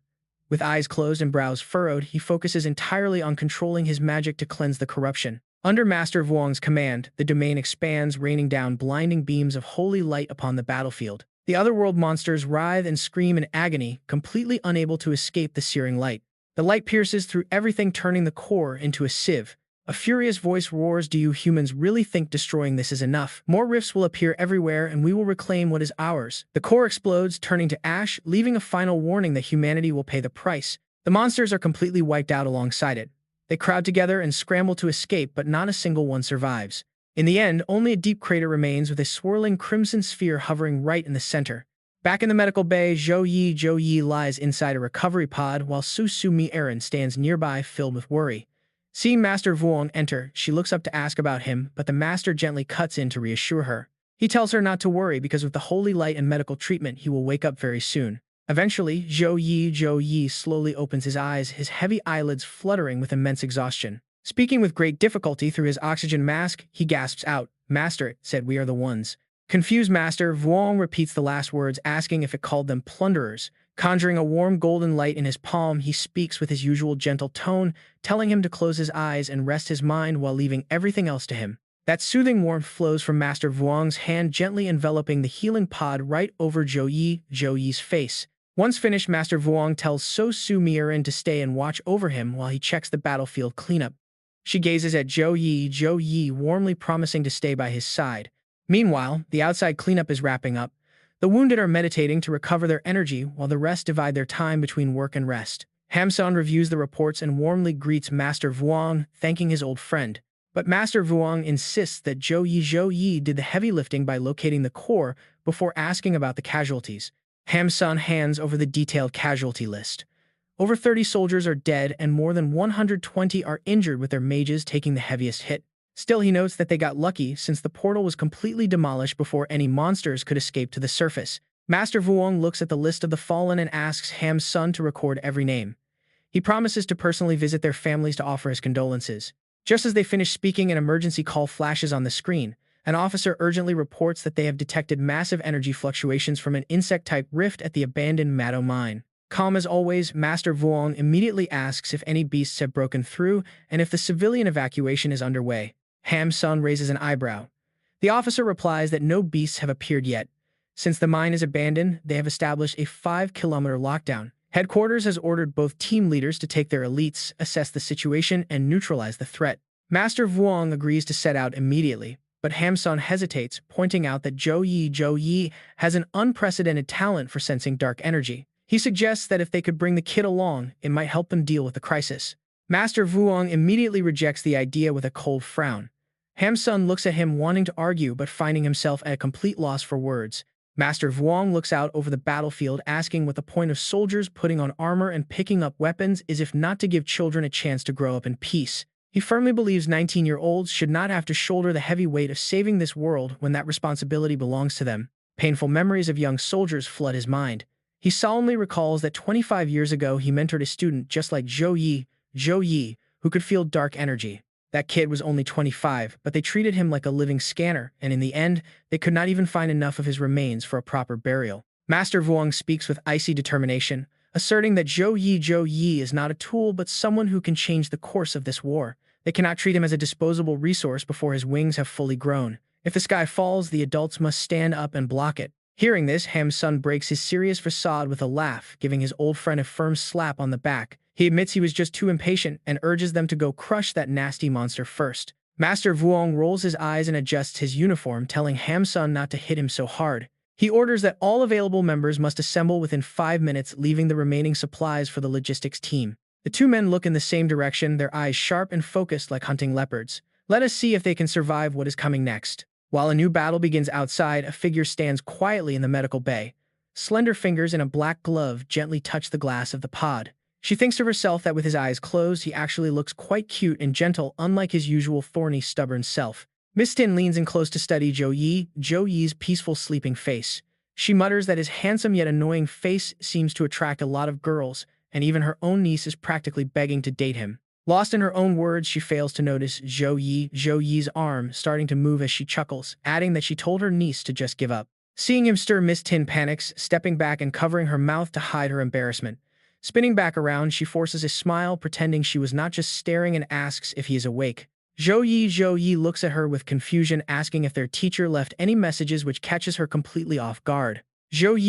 With eyes closed and brows furrowed, he focuses entirely on controlling his magic to cleanse the corruption. Under Master Vuong's command, the domain expands, raining down blinding beams of holy light upon the battlefield. The otherworld monsters writhe and scream in agony, completely unable to escape the searing light. The light pierces through everything, turning the core into a sieve. A furious voice roars, "Do you humans really think destroying this is enough? More rifts will appear everywhere and we will reclaim what is ours." The core explodes, turning to ash, leaving a final warning that humanity will pay the price. The monsters are completely wiped out alongside it. They crowd together and scramble to escape, but not a single one survives. In the end, only a deep crater remains with a swirling crimson sphere hovering right in the center. Back in the medical bay, Zhou Yi lies inside a recovery pod while Su Mi Aaron stands nearby, filled with worry. Seeing Master Vuong enter, she looks up to ask about him, but the master gently cuts in to reassure her. He tells her not to worry because with the holy light and medical treatment, he will wake up very soon. Eventually, Zhou Yi slowly opens his eyes, his heavy eyelids fluttering with immense exhaustion. Speaking with great difficulty through his oxygen mask, he gasps out, "Master, it said we are the ones." Confused Master Vuong repeats the last words, asking if it called them plunderers. Conjuring a warm golden light in his palm, he speaks with his usual gentle tone, telling him to close his eyes and rest his mind while leaving everything else to him. That soothing warmth flows from Master Vuong's hand, gently enveloping the healing pod right over Zhou Yi's face. Once finished, Master Vuong tells Su Mirin to stay and watch over him while he checks the battlefield cleanup. She gazes at Zhou Yi warmly promising to stay by his side. Meanwhile, the outside cleanup is wrapping up. The wounded are meditating to recover their energy, while the rest divide their time between work and rest. Hamsun reviews the reports and warmly greets Master Vuong, thanking his old friend. But Master Vuong insists that Zhou Yi did the heavy lifting by locating the core before asking about the casualties. Hamsun hands over the detailed casualty list. Over 30 soldiers are dead and more than 120 are injured, with their mages taking the heaviest hit. Still, he notes that they got lucky since the portal was completely demolished before any monsters could escape to the surface. Master Vuong looks at the list of the fallen and asks Hamsun to record every name. He promises to personally visit their families to offer his condolences. Just as they finish speaking, an emergency call flashes on the screen. An officer urgently reports that they have detected massive energy fluctuations from an insect-type rift at the abandoned Mado mine. Calm as always, Master Vuong immediately asks if any beasts have broken through and if the civilian evacuation is underway. Hamsun raises an eyebrow. The officer replies that no beasts have appeared yet. Since the mine is abandoned, they have established a 5-kilometer lockdown. Headquarters has ordered both team leaders to take their elites, assess the situation, and neutralize the threat. Master Vuong agrees to set out immediately, but Hamsun hesitates, pointing out that Zhou Yi has an unprecedented talent for sensing dark energy. He suggests that if they could bring the kid along, it might help them deal with the crisis. Master Vuong immediately rejects the idea with a cold frown. Hamsun looks at him wanting to argue but finding himself at a complete loss for words. Master Vuong looks out over the battlefield, asking what the point of soldiers putting on armor and picking up weapons is if not to give children a chance to grow up in peace. He firmly believes 19-year-olds should not have to shoulder the heavy weight of saving this world when that responsibility belongs to them. Painful memories of young soldiers flood his mind. He solemnly recalls that 25 years ago he mentored a student just like Zhou Yi, who could feel dark energy. That kid was only 25, but they treated him like a living scanner, and in the end, they could not even find enough of his remains for a proper burial. Master Vuong speaks with icy determination, asserting that Zhou Yi is not a tool but someone who can change the course of this war. They cannot treat him as a disposable resource before his wings have fully grown. If the sky falls, the adults must stand up and block it. Hearing this, Hamsun breaks his serious facade with a laugh, giving his old friend a firm slap on the back. He admits he was just too impatient and urges them to go crush that nasty monster first. Master Vuong rolls his eyes and adjusts his uniform, telling Hamsun not to hit him so hard. He orders that all available members must assemble within 5 minutes, leaving the remaining supplies for the logistics team. The two men look in the same direction, their eyes sharp and focused like hunting leopards. Let us see if they can survive what is coming next. While a new battle begins outside, a figure stands quietly in the medical bay. Slender fingers in a black glove gently touch the glass of the pod. She thinks to herself that with his eyes closed, he actually looks quite cute and gentle, unlike his usual thorny, stubborn self. Miss Tin leans in close to study Zhou Yi's peaceful, sleeping face. She mutters that his handsome yet annoying face seems to attract a lot of girls, and even her own niece is practically begging to date him. Lost in her own words, she fails to notice Zhou Yi's arm starting to move as she chuckles, adding that she told her niece to just give up. Seeing him stir, Miss Tin panics, stepping back and covering her mouth to hide her embarrassment. Spinning back around, she forces a smile, pretending she was not just staring, and asks if he is awake. Zhou Yi looks at her with confusion, asking if their teacher left any messages, which catches her completely off guard. Zhou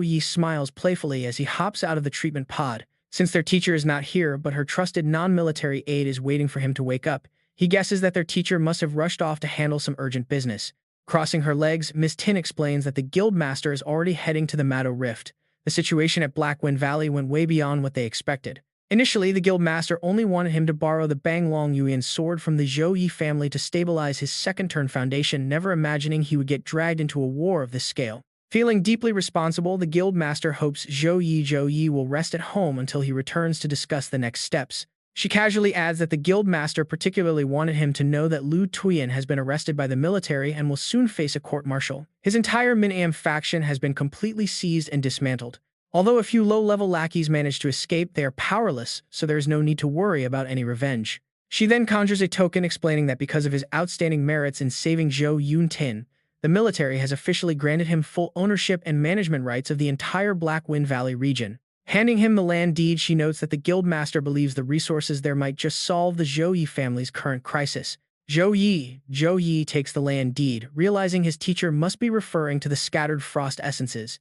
Yi smiles playfully as he hops out of the treatment pod. Since their teacher is not here, but her trusted non-military aide is waiting for him to wake up, he guesses that their teacher must have rushed off to handle some urgent business. Crossing her legs, Miss Tin explains that the guild master is already heading to the Mado Rift. The situation at Blackwind Valley went way beyond what they expected. Initially, the guild master only wanted him to borrow the Bang Long Yuan sword from the Zhou Yi family to stabilize his second-turn foundation, never imagining he would get dragged into a war of this scale. Feeling deeply responsible, the guild master hopes Zhou Yi will rest at home until he returns to discuss the next steps. She casually adds that the guild master particularly wanted him to know that Lu Tuyen has been arrested by the military and will soon face a court-martial. His entire Min-Am faction has been completely seized and dismantled. Although a few low-level lackeys managed to escape, they are powerless, so there is no need to worry about any revenge. She then conjures a token explaining that because of his outstanding merits in saving Zhou Yun, the military has officially granted him full ownership and management rights of the entire Black Wind Valley region. Handing him the land deed, she notes that the guild master believes the resources there might just solve the Zhou Yi family's current crisis. Zhou Yi takes the land deed, realizing his teacher must be referring to the scattered frost essences.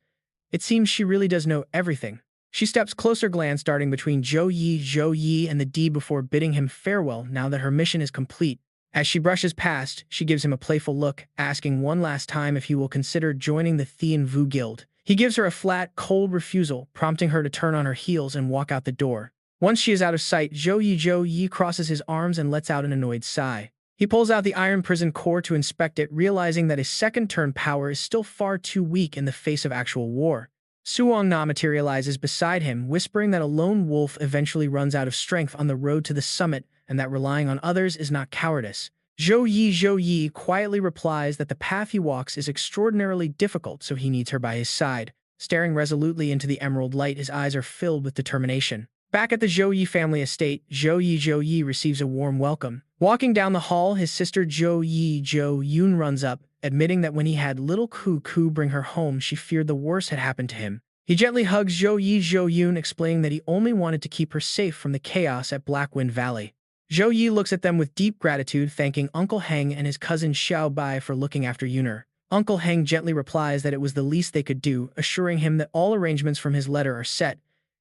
It seems she really does know everything. She steps closer, glance darting between Zhou Yi and the deed before bidding him farewell now that her mission is complete. As she brushes past, she gives him a playful look, asking one last time if he will consider joining the Thian Vu Guild. He gives her a flat, cold refusal, prompting her to turn on her heels and walk out the door. Once she is out of sight, Zhou Yi crosses his arms and lets out an annoyed sigh. He pulls out the iron prison core to inspect it, realizing that his second-turn power is still far too weak in the face of actual war. Suong Na materializes beside him, whispering that a lone wolf eventually runs out of strength on the road to the summit and that relying on others is not cowardice. Zhou Yi quietly replies that the path he walks is extraordinarily difficult, so he needs her by his side. Staring resolutely into the emerald light, his eyes are filled with determination. Back at the Zhou Yi family estate, Zhou Yi receives a warm welcome. Walking down the hall, his sister Zhou Yun runs up, admitting that when he had little Ku bring her home, she feared the worst had happened to him. He gently hugs Zhou Yun, explaining that he only wanted to keep her safe from the chaos at Black Wind Valley. Zhou Yi looks at them with deep gratitude, thanking Uncle Heng and his cousin Xiao Bai for looking after Yuner. Uncle Heng gently replies that it was the least they could do, assuring him that all arrangements from his letter are set.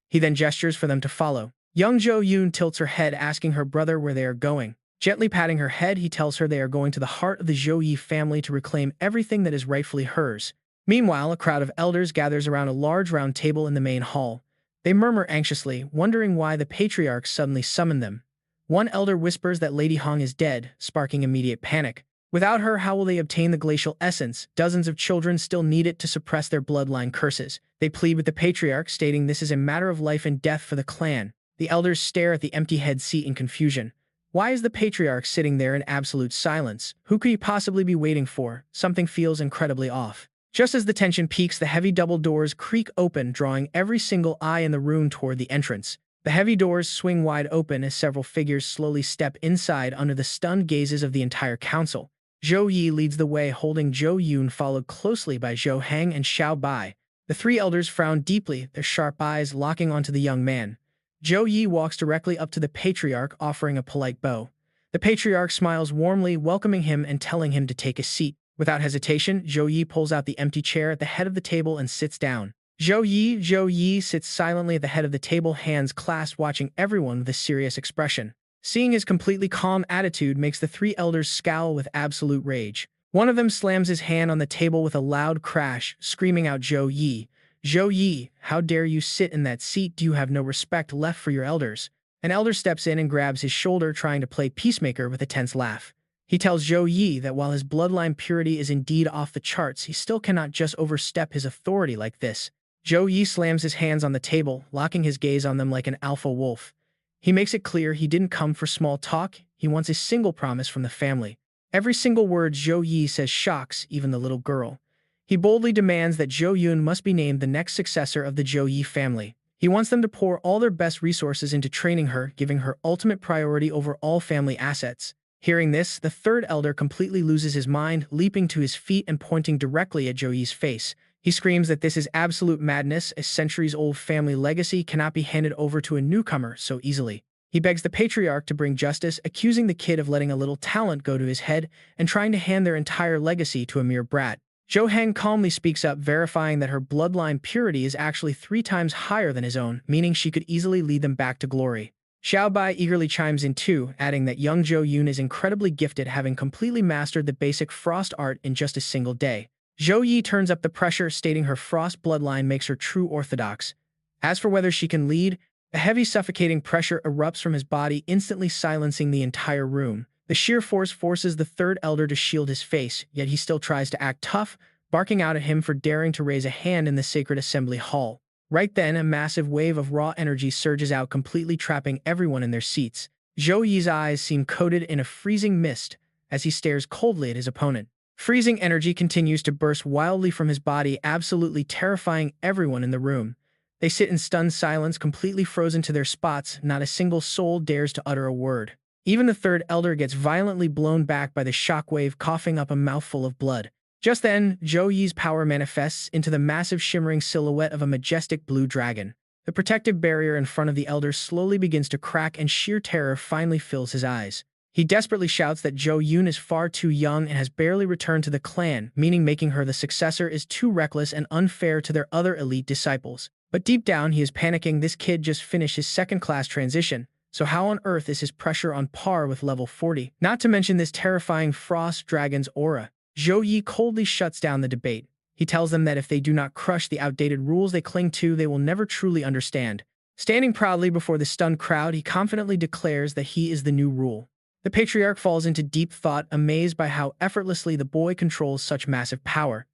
He then gestures for them to follow. Young Zhou Yun tilts her head, asking her brother where they are going. Gently patting her head, he tells her they are going to the heart of the Zhou Yi family to reclaim everything that is rightfully hers. Meanwhile, a crowd of elders gathers around a large round table in the main hall. They murmur anxiously, wondering why the patriarch suddenly summoned them. One elder whispers that Lady Hong is dead, sparking immediate panic. Without her, how will they obtain the glacial essence? Dozens of children still need it to suppress their bloodline curses. They plead with the patriarch, stating this is a matter of life and death for the clan. The elders stare at the empty head seat in confusion. Why is the patriarch sitting there in absolute silence? Who could he possibly be waiting for? Something feels incredibly off. Just as the tension peaks, the heavy double doors creak open, drawing every single eye in the room toward the entrance. The heavy doors swing wide open as several figures slowly step inside under the stunned gazes of the entire council. Zhou Yi leads the way, holding Zhou Yun, followed closely by Zhou Heng and Xiao Bai. The three elders frown deeply, their sharp eyes locking onto the young man. Zhou Yi walks directly up to the patriarch, offering a polite bow. The patriarch smiles warmly, welcoming him and telling him to take a seat. Without hesitation, Zhou Yi pulls out the empty chair at the head of the table and sits down. Zhou Yi sits silently at the head of the table, hands clasped, watching everyone with a serious expression. Seeing his completely calm attitude makes the three elders scowl with absolute rage. One of them slams his hand on the table with a loud crash, screaming out, Zhou Yi, how dare you sit in that seat? Do you have no respect left for your elders? An elder steps in and grabs his shoulder, trying to play peacemaker with a tense laugh. He tells Zhou Yi that while his bloodline purity is indeed off the charts, he still cannot just overstep his authority like this. Zhou Yi slams his hands on the table, locking his gaze on them like an alpha wolf. He makes it clear he didn't come for small talk, he wants a single promise from the family. Every single word Zhou Yi says shocks even the little girl. He boldly demands that Zhou Yun must be named the next successor of the Zhou Yi family. He wants them to pour all their best resources into training her, giving her ultimate priority over all family assets. Hearing this, the third elder completely loses his mind, leaping to his feet and pointing directly at Zhou Yi's face. He screams that this is absolute madness, a centuries-old family legacy cannot be handed over to a newcomer so easily. He begs the patriarch to bring justice, accusing the kid of letting a little talent go to his head and trying to hand their entire legacy to a mere brat. Zhou Heng calmly speaks up, verifying that her bloodline purity is actually 3 times higher than his own, meaning she could easily lead them back to glory. Xiao Bai eagerly chimes in too, adding that young Zhou Yun is incredibly gifted, having completely mastered the basic frost art in just a single day. Zhou Yi turns up the pressure, stating her frost bloodline makes her true orthodox. As for whether she can lead, a heavy suffocating pressure erupts from his body, instantly silencing the entire room. The sheer force forces the third elder to shield his face, yet he still tries to act tough, barking out at him for daring to raise a hand in the sacred assembly hall. Right then, a massive wave of raw energy surges out, completely trapping everyone in their seats. Zhou Yi's eyes seem coated in a freezing mist as he stares coldly at his opponent. Freezing energy continues to burst wildly from his body, absolutely terrifying everyone in the room. They sit in stunned silence, completely frozen to their spots. Not a single soul dares to utter a word. Even the third elder gets violently blown back by the shockwave, coughing up a mouthful of blood. Just then, Zhou Yi's power manifests into the massive shimmering silhouette of a majestic blue dragon. The protective barrier in front of the elder slowly begins to crack, and sheer terror finally fills his eyes. He desperately shouts that Zhou Yun is far too young and has barely returned to the clan, meaning making her the successor is too reckless and unfair to their other elite disciples. But deep down, he is panicking. This kid just finished his second-class transition, so how on earth is his pressure on par with level 40? Not to mention this terrifying frost dragon's aura. Zhou Yi coldly shuts down the debate. He tells them that if they do not crush the outdated rules they cling to, they will never truly understand. Standing proudly before the stunned crowd, he confidently declares that he is the new rule. The patriarch falls into deep thought, amazed by how effortlessly the boy controls such massive power.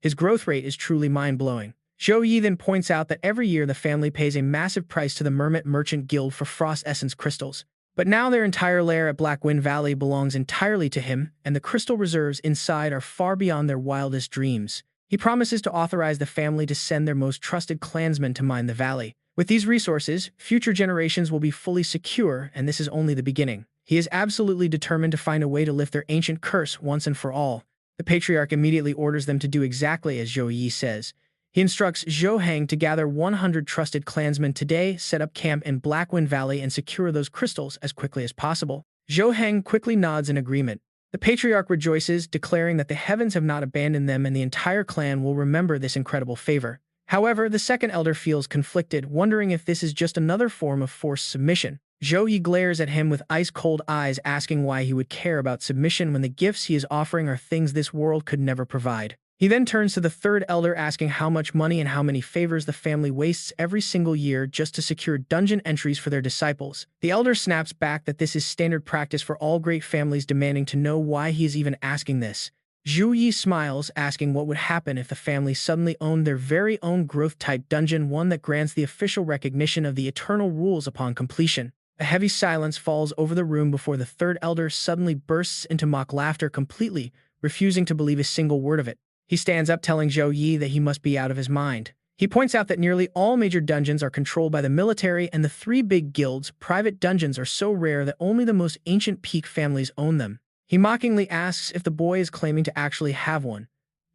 His growth rate is truly mind-blowing. Zhou Yi then points out that every year the family pays a massive price to the Merchant Guild for frost essence crystals. But now their entire lair at Blackwind Valley belongs entirely to him, and the crystal reserves inside are far beyond their wildest dreams. He promises to authorize the family to send their most trusted clansmen to mine the valley. With these resources, future generations will be fully secure, and this is only the beginning. He is absolutely determined to find a way to lift their ancient curse once and for all. The patriarch immediately orders them to do exactly as Zhou Yi says. He instructs Zhou Heng to gather 100 trusted clansmen today, set up camp in Blackwind Valley, and secure those crystals as quickly as possible. Zhou Heng quickly nods in agreement. The patriarch rejoices, declaring that the heavens have not abandoned them and the entire clan will remember this incredible favor. However, the second elder feels conflicted, wondering if this is just another form of forced submission. Zhou Yi glares at him with ice-cold eyes, asking why he would care about submission when the gifts he is offering are things this world could never provide. He then turns to the third elder, asking how much money and how many favors the family wastes every single year just to secure dungeon entries for their disciples. The elder snaps back that this is standard practice for all great families, demanding to know why he is even asking this. Zhou Yi smiles, asking what would happen if the family suddenly owned their very own growth-type dungeon, one that grants the official recognition of the eternal rules upon completion. A heavy silence falls over the room before the third elder suddenly bursts into mock laughter, completely refusing to believe a single word of it. He stands up, telling Zhou Yi that he must be out of his mind. He points out that nearly all major dungeons are controlled by the military, and the three big guilds' private dungeons are so rare that only the most ancient peak families own them. He mockingly asks if the boy is claiming to actually have one.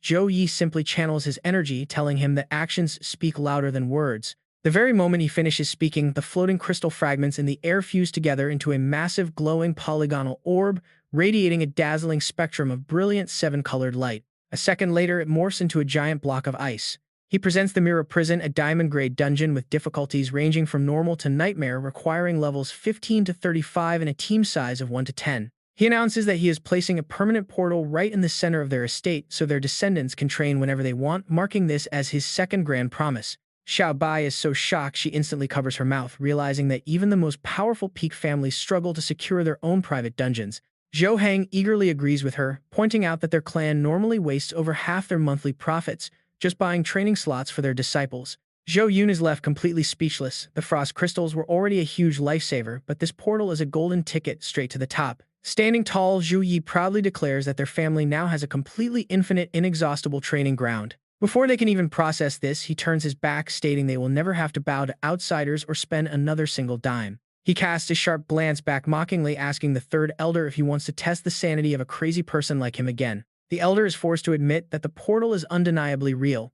Zhou Yi simply channels his energy, telling him that actions speak louder than words. The very moment he finishes speaking, the floating crystal fragments in the air fuse together into a massive glowing polygonal orb, radiating a dazzling spectrum of brilliant seven-colored light. A second later, it morphs into a giant block of ice. He presents the Mirror Prison, a diamond-grade dungeon with difficulties ranging from normal to nightmare, requiring levels 15 to 35 and a team size of 1 to 10. He announces that he is placing a permanent portal right in the center of their estate so their descendants can train whenever they want, marking this as his second grand promise. Xiao Bai is so shocked she instantly covers her mouth, realizing that even the most powerful peak families struggle to secure their own private dungeons. Zhou Heng eagerly agrees with her, pointing out that their clan normally wastes over half their monthly profits just buying training slots for their disciples. Zhou Yun is left completely speechless. The frost crystals were already a huge lifesaver, but this portal is a golden ticket straight to the top. Standing tall, Zhou Yi proudly declares that their family now has a completely infinite, inexhaustible training ground. Before they can even process this, he turns his back, stating they will never have to bow to outsiders or spend another single dime. He casts a sharp glance back, mockingly asking the third elder if he wants to test the sanity of a crazy person like him again. The elder is forced to admit that the portal is undeniably real.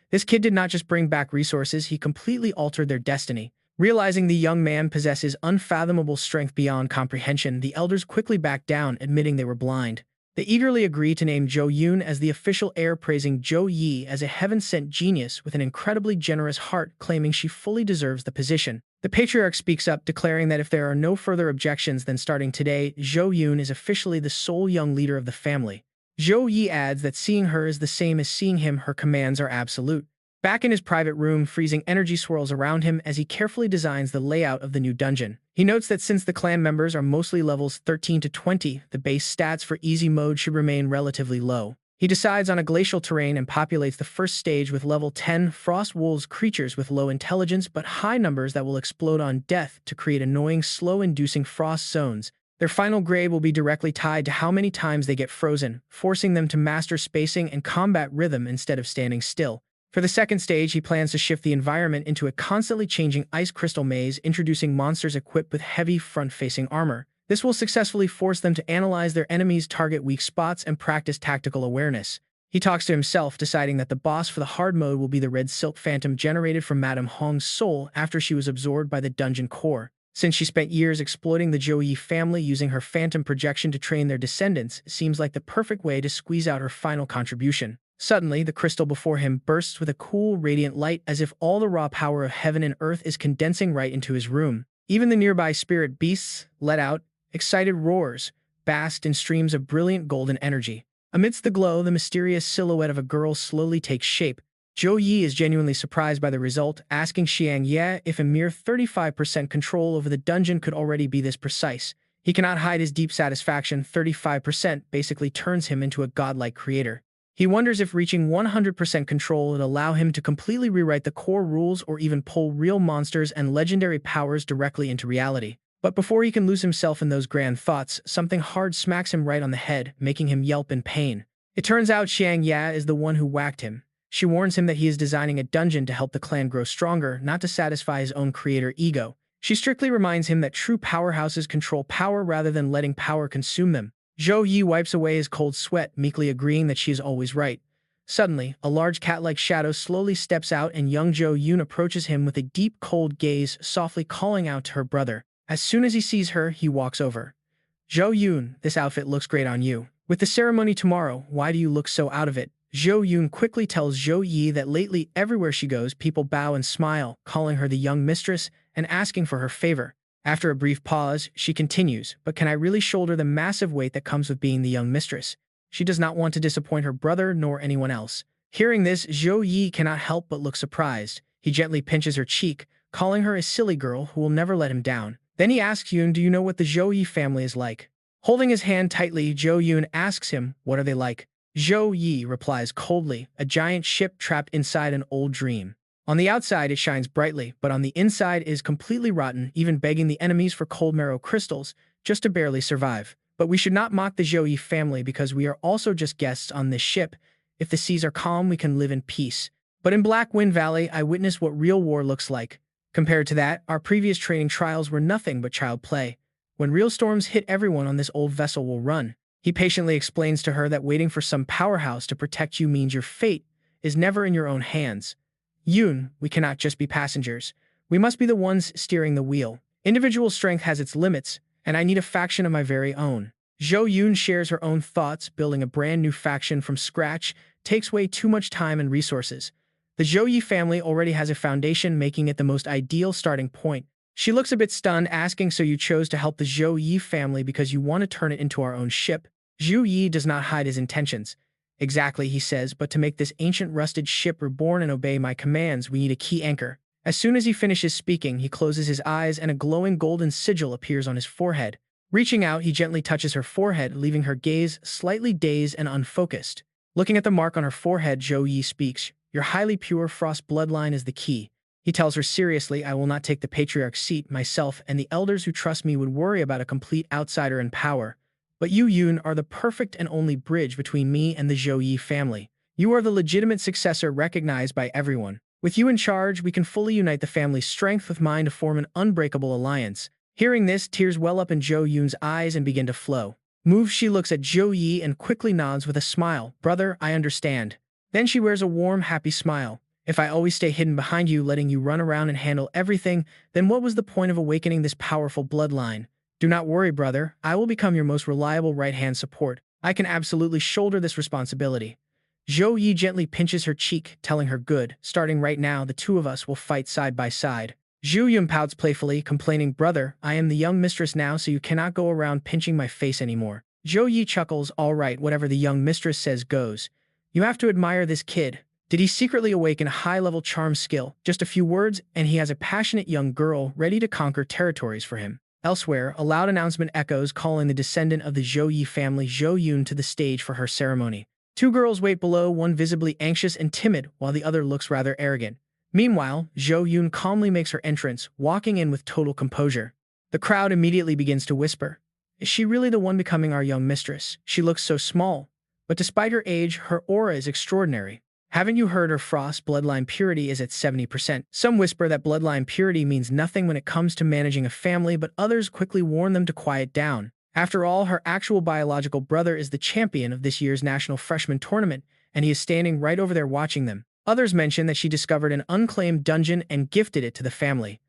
This kid did not just bring back resources, he completely altered their destiny. Realizing the young man possesses unfathomable strength beyond comprehension, the elders quickly backed down, admitting they were blind. They eagerly agree to name Zhou Yun as the official heir, praising Zhou Yi as a heaven-sent genius with an incredibly generous heart, claiming she fully deserves the position. The patriarch speaks up, declaring that if there are no further objections, then starting today, Zhou Yun is officially the sole young leader of the family. Zhou Yi adds that seeing her is the same as seeing him, her commands are absolute. Back in his private room, freezing energy swirls around him as he carefully designs the layout of the new dungeon. He notes that since the clan members are mostly levels 13 to 20, the base stats for easy mode should remain relatively low. He decides on a glacial terrain and populates the first stage with level 10 Frost Wolves creatures with low intelligence but high numbers that will explode on death to create annoying, slow-inducing frost zones. Their final grade will be directly tied to how many times they get frozen, forcing them to master spacing and combat rhythm instead of standing still. For the second stage, he plans to shift the environment into a constantly changing ice crystal maze, introducing monsters equipped with heavy front-facing armor. This will successfully force them to analyze their enemies' target weak spots and practice tactical awareness. He talks to himself, deciding that the boss for the hard mode will be the red silk phantom generated from Madame Hong's soul after she was absorbed by the dungeon core. Since she spent years exploiting the Zhou Yi family using her phantom projection to train their descendants, it seems like the perfect way to squeeze out her final contribution. Suddenly, the crystal before him bursts with a cool, radiant light as if all the raw power of heaven and earth is condensing right into his room. Even the nearby spirit beasts let out excited roars, basked in streams of brilliant golden energy. Amidst the glow, the mysterious silhouette of a girl slowly takes shape. Zhou Yi is genuinely surprised by the result, asking Xiang Ye if a mere 35% control over the dungeon could already be this precise. He cannot hide his deep satisfaction. 35% basically turns him into a godlike creator. He wonders if reaching 100% control would allow him to completely rewrite the core rules or even pull real monsters and legendary powers directly into reality. But before he can lose himself in those grand thoughts, something hard smacks him right on the head, making him yelp in pain. It turns out Xiang Ya is the one who whacked him. She warns him that he is designing a dungeon to help the clan grow stronger, not to satisfy his own creator ego. She strictly reminds him that true powerhouses control power rather than letting power consume them. Zhou Yi wipes away his cold sweat, meekly agreeing that she is always right. Suddenly, a large cat-like shadow slowly steps out and young Zhou Yun approaches him with a deep, cold gaze, softly calling out to her brother. As soon as he sees her, he walks over. Zhou Yun, this outfit looks great on you. With the ceremony tomorrow, why do you look so out of it? Zhou Yun quickly tells Zhou Yi that lately everywhere she goes, people bow and smile, calling her the young mistress and asking for her favor. After a brief pause, she continues, but can I really shoulder the massive weight that comes with being the young mistress? She does not want to disappoint her brother nor anyone else. Hearing this, Zhou Yi cannot help but look surprised. He gently pinches her cheek, calling her a silly girl who will never let him down. Then he asks Yun, do you know what the Zhou Yi family is like? Holding his hand tightly, Zhou Yun asks him, what are they like? Zhou Yi replies coldly, a giant ship trapped inside an old dream. On the outside, it shines brightly, but on the inside is completely rotten, even begging the enemies for cold marrow crystals, just to barely survive. But we should not mock the Zhou Yi family because we are also just guests on this ship. If the seas are calm, we can live in peace. But in Black Wind Valley, I witnessed what real war looks like. Compared to that, our previous training trials were nothing but child play. When real storms hit, everyone on this old vessel will run. He patiently explains to her that waiting for some powerhouse to protect you means your fate is never in your own hands. Yun, we cannot just be passengers. We must be the ones steering the wheel. Individual strength has its limits, and I need a faction of my very own. Zhou Yun shares her own thoughts. Building a brand new faction from scratch takes way too much time and resources. The Zhou Yi family already has a foundation, making it the most ideal starting point. She looks a bit stunned, asking, so you chose to help the Zhou Yi family because you want to turn it into our own ship? Zhou Yi does not hide his intentions. Exactly, he says, but to make this ancient rusted ship reborn and obey my commands, we need a key anchor. As soon as he finishes speaking, he closes his eyes and a glowing golden sigil appears on his forehead. Reaching out, he gently touches her forehead, leaving her gaze slightly dazed and unfocused. Looking at the mark on her forehead, Zhou Yi speaks. Your highly pure frost bloodline is the key. He tells her seriously, I will not take the patriarch's seat. Myself and the elders who trust me would worry about a complete outsider in power. But you, Yun, are the perfect and only bridge between me and the Zhou Yi family. You are the legitimate successor recognized by everyone. With you in charge, we can fully unite the family's strength with mine to form an unbreakable alliance. Hearing this, tears well up in Zhou Yun's eyes and begin to flow. Moved, she looks at Zhou Yi and quickly nods with a smile. Brother, I understand. Then she wears a warm, happy smile. If I always stay hidden behind you, letting you run around and handle everything, then what was the point of awakening this powerful bloodline? Do not worry, brother. I will become your most reliable right-hand support. I can absolutely shoulder this responsibility. Zhou Yi gently pinches her cheek, telling her good. Starting right now, the two of us will fight side by side. Zhu Yun pouts playfully, complaining, brother, I am the young mistress now, so you cannot go around pinching my face anymore. Zhou Yi chuckles, all right, whatever the young mistress says goes. You have to admire this kid. Did he secretly awaken a high-level charm skill? Just a few words, and he has a passionate young girl ready to conquer territories for him. Elsewhere, a loud announcement echoes, calling the descendant of the Zhou Yi family, Zhou Yun, to the stage for her ceremony. Two girls wait below, one visibly anxious and timid, while the other looks rather arrogant. Meanwhile, Zhou Yun calmly makes her entrance, walking in with total composure. The crowd immediately begins to whisper. Is she really the one becoming our young mistress? She looks so small, but despite her age, her aura is extraordinary. Haven't you heard her frost bloodline purity is at 70%? Some whisper that bloodline purity means nothing when it comes to managing a family, but others quickly warn them to quiet down. After all, her actual biological brother is the champion of this year's national freshman tournament, and he is standing right over there watching them. Others mention that she discovered an unclaimed dungeon and gifted it to the family.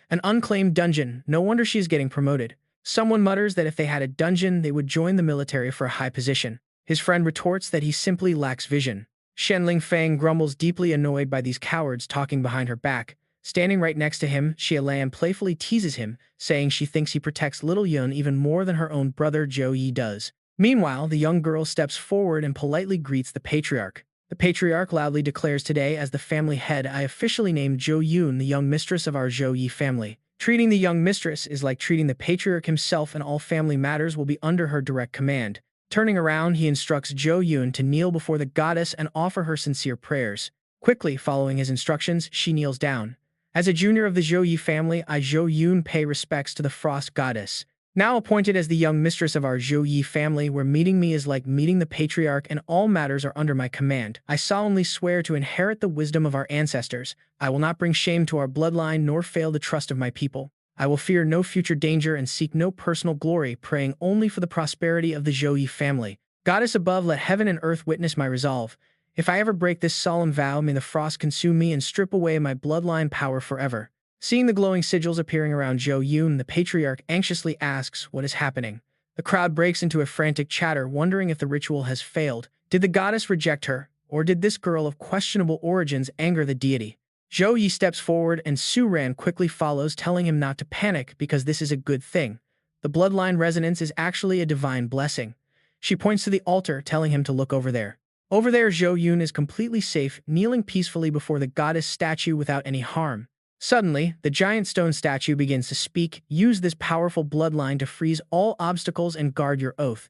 An unclaimed dungeon, no wonder she is getting promoted. Someone mutters that if they had a dungeon, they would join the military for a high position. His friend retorts that he simply lacks vision. Shenling Fang grumbles, deeply annoyed by these cowards talking behind her back. Standing right next to him, Xia Lan playfully teases him, saying she thinks he protects little Yun even more than her own brother Zhou Yi does. Meanwhile, the young girl steps forward and politely greets the patriarch. The patriarch loudly declares, today, as the family head, I officially name Zhou Yun the young mistress of our Zhou Yi family. Treating the young mistress is like treating the patriarch himself, and all family matters will be under her direct command. Turning around, he instructs Zhou Yun to kneel before the goddess and offer her sincere prayers. Quickly following his instructions, she kneels down. As a junior of the Zhou Yi family, I, Zhou Yun, pay respects to the frost goddess. Now appointed as the young mistress of our Zhou Yi family, where meeting me is like meeting the patriarch and all matters are under my command, I solemnly swear to inherit the wisdom of our ancestors. I will not bring shame to our bloodline nor fail the trust of my people. I will fear no future danger and seek no personal glory, praying only for the prosperity of the Zhou Yi family. Goddess above, let heaven and earth witness my resolve. If I ever break this solemn vow, may the frost consume me and strip away my bloodline power forever. Seeing the glowing sigils appearing around Zhou Yun, the patriarch anxiously asks what is happening. The crowd breaks into a frantic chatter, wondering if the ritual has failed. Did the goddess reject her, or did this girl of questionable origins anger the deity? Zhou Yi steps forward and Su Ran quickly follows, telling him not to panic because this is a good thing. The bloodline resonance is actually a divine blessing. She points to the altar, telling him to look over there. Over there, Zhou Yun is completely safe, kneeling peacefully before the goddess statue without any harm. Suddenly, the giant stone statue begins to speak. Use this powerful bloodline to freeze all obstacles and guard your oath.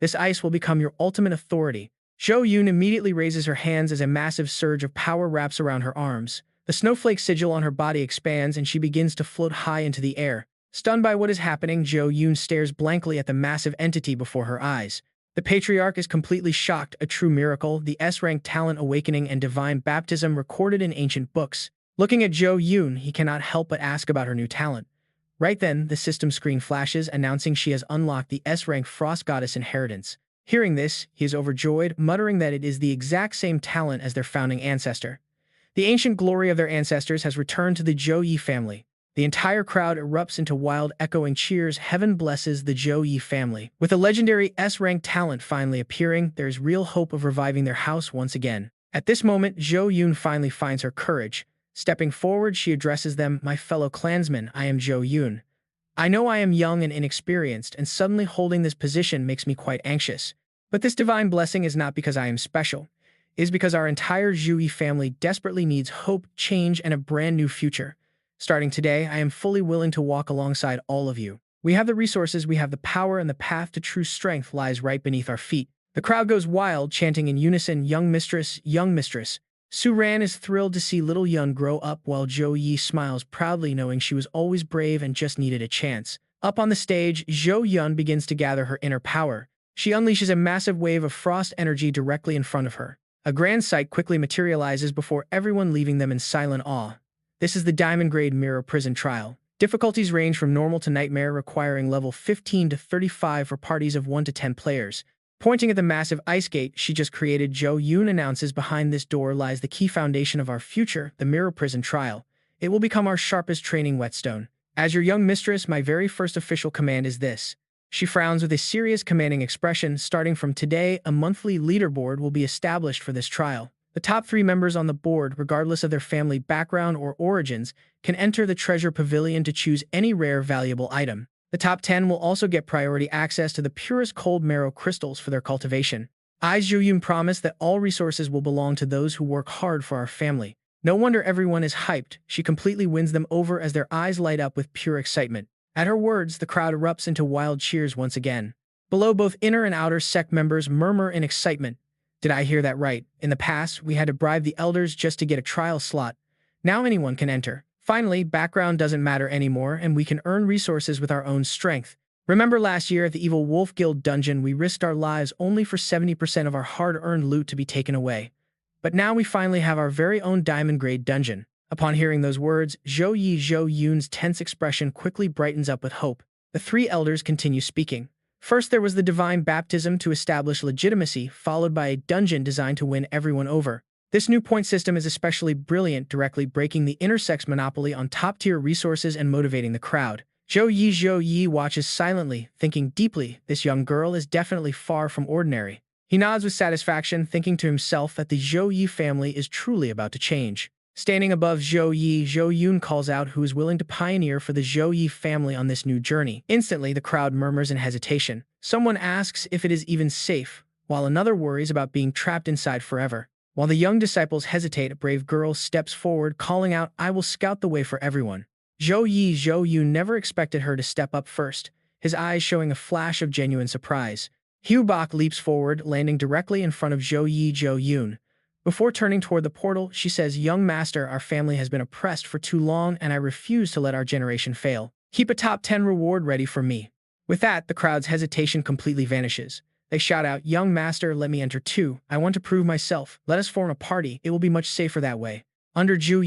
This ice will become your ultimate authority. Zhou Yun immediately raises her hands as a massive surge of power wraps around her arms. The snowflake sigil on her body expands and she begins to float high into the air. Stunned by what is happening, Zhou Yun stares blankly at the massive entity before her eyes. The patriarch is completely shocked, a true miracle, the S-rank talent awakening and divine baptism recorded in ancient books. Looking at Zhou Yun, he cannot help but ask about her new talent. Right then, the system screen flashes, announcing she has unlocked the S-rank Frost Goddess inheritance. Hearing this, he is overjoyed, muttering that it is the exact same talent as their founding ancestor. The ancient glory of their ancestors has returned to the Zhou Yi family. The entire crowd erupts into wild, echoing cheers. Heaven blesses the Zhou Yi family. With a legendary S-rank talent finally appearing, there is real hope of reviving their house once again. At this moment, Zhou Yun finally finds her courage. Stepping forward, she addresses them, my fellow clansmen, I am Zhou Yun. I know I am young and inexperienced, and suddenly holding this position makes me quite anxious. But this divine blessing is not because I am special. It is because our entire Zhou Yi family desperately needs hope, change, and a brand new future. Starting today, I am fully willing to walk alongside all of you. We have the resources, we have the power, and the path to true strength lies right beneath our feet. The crowd goes wild, chanting in unison, young mistress, young mistress. Su Ran is thrilled to see little Yun grow up, while Zhou Yi smiles proudly, knowing she was always brave and just needed a chance. Up on the stage, Zhou Yun begins to gather her inner power. She unleashes a massive wave of frost energy directly in front of her. A grand sight quickly materializes before everyone, leaving them in silent awe. This is the Diamond Grade Mirror Prison Trial. Difficulties range from normal to nightmare, requiring level 15 to 35 for parties of 1 to 10 players. Pointing at the massive ice gate she just created, Zhou Yun announces, behind this door lies the key foundation of our future, the Mirror Prison Trial. It will become our sharpest training whetstone. As your young mistress, my very first official command is this. She frowns with a serious, commanding expression. Starting from today, a monthly leaderboard will be established for this trial. The top 3 members on the board, regardless of their family background or origins, can enter the treasure pavilion to choose any rare, valuable item. The top 10 will also get priority access to the purest cold marrow crystals for their cultivation. I, Zhou Yun, promise that all resources will belong to those who work hard for our family. No wonder everyone is hyped. She completely wins them over as their eyes light up with pure excitement. At her words, the crowd erupts into wild cheers once again. Below, both inner and outer sect members murmur in excitement. Did I hear that right? In the past, we had to bribe the elders just to get a trial slot. Now anyone can enter. Finally, background doesn't matter anymore, and we can earn resources with our own strength. Remember last year at the Evil Wolf Guild dungeon, we risked our lives only for 70% of our hard-earned loot to be taken away. But now we finally have our very own diamond-grade dungeon. Upon hearing those words, Zhou Yun's tense expression quickly brightens up with hope. The three elders continue speaking. First, there was the divine baptism to establish legitimacy, followed by a dungeon designed to win everyone over. This new point system is especially brilliant, directly breaking the intersex monopoly on top-tier resources and motivating the crowd. Zhou Yi watches silently, thinking deeply. This young girl is definitely far from ordinary. He nods with satisfaction, thinking to himself that the Zhou Yi family is truly about to change. Standing above Zhou Yi, Zhou Yun calls out who is willing to pioneer for the Zhou Yi family on this new journey. Instantly, the crowd murmurs in hesitation. Someone asks if it is even safe, while another worries about being trapped inside forever. While the young disciples hesitate, a brave girl steps forward, calling out, "I will scout the way for everyone." Zhou Yun never expected her to step up first, his eyes showing a flash of genuine surprise. Bak leaps forward, landing directly in front of Zhou Yun. Before turning toward the portal, she says, "Young master, our family has been oppressed for too long, and I refuse to let our generation fail. Keep a top 10 reward ready for me." With that, the crowd's hesitation completely vanishes. They shout out, "Young master, let me enter too. I want to prove myself. Let us form a party. It will be much safer that way." Under Zhou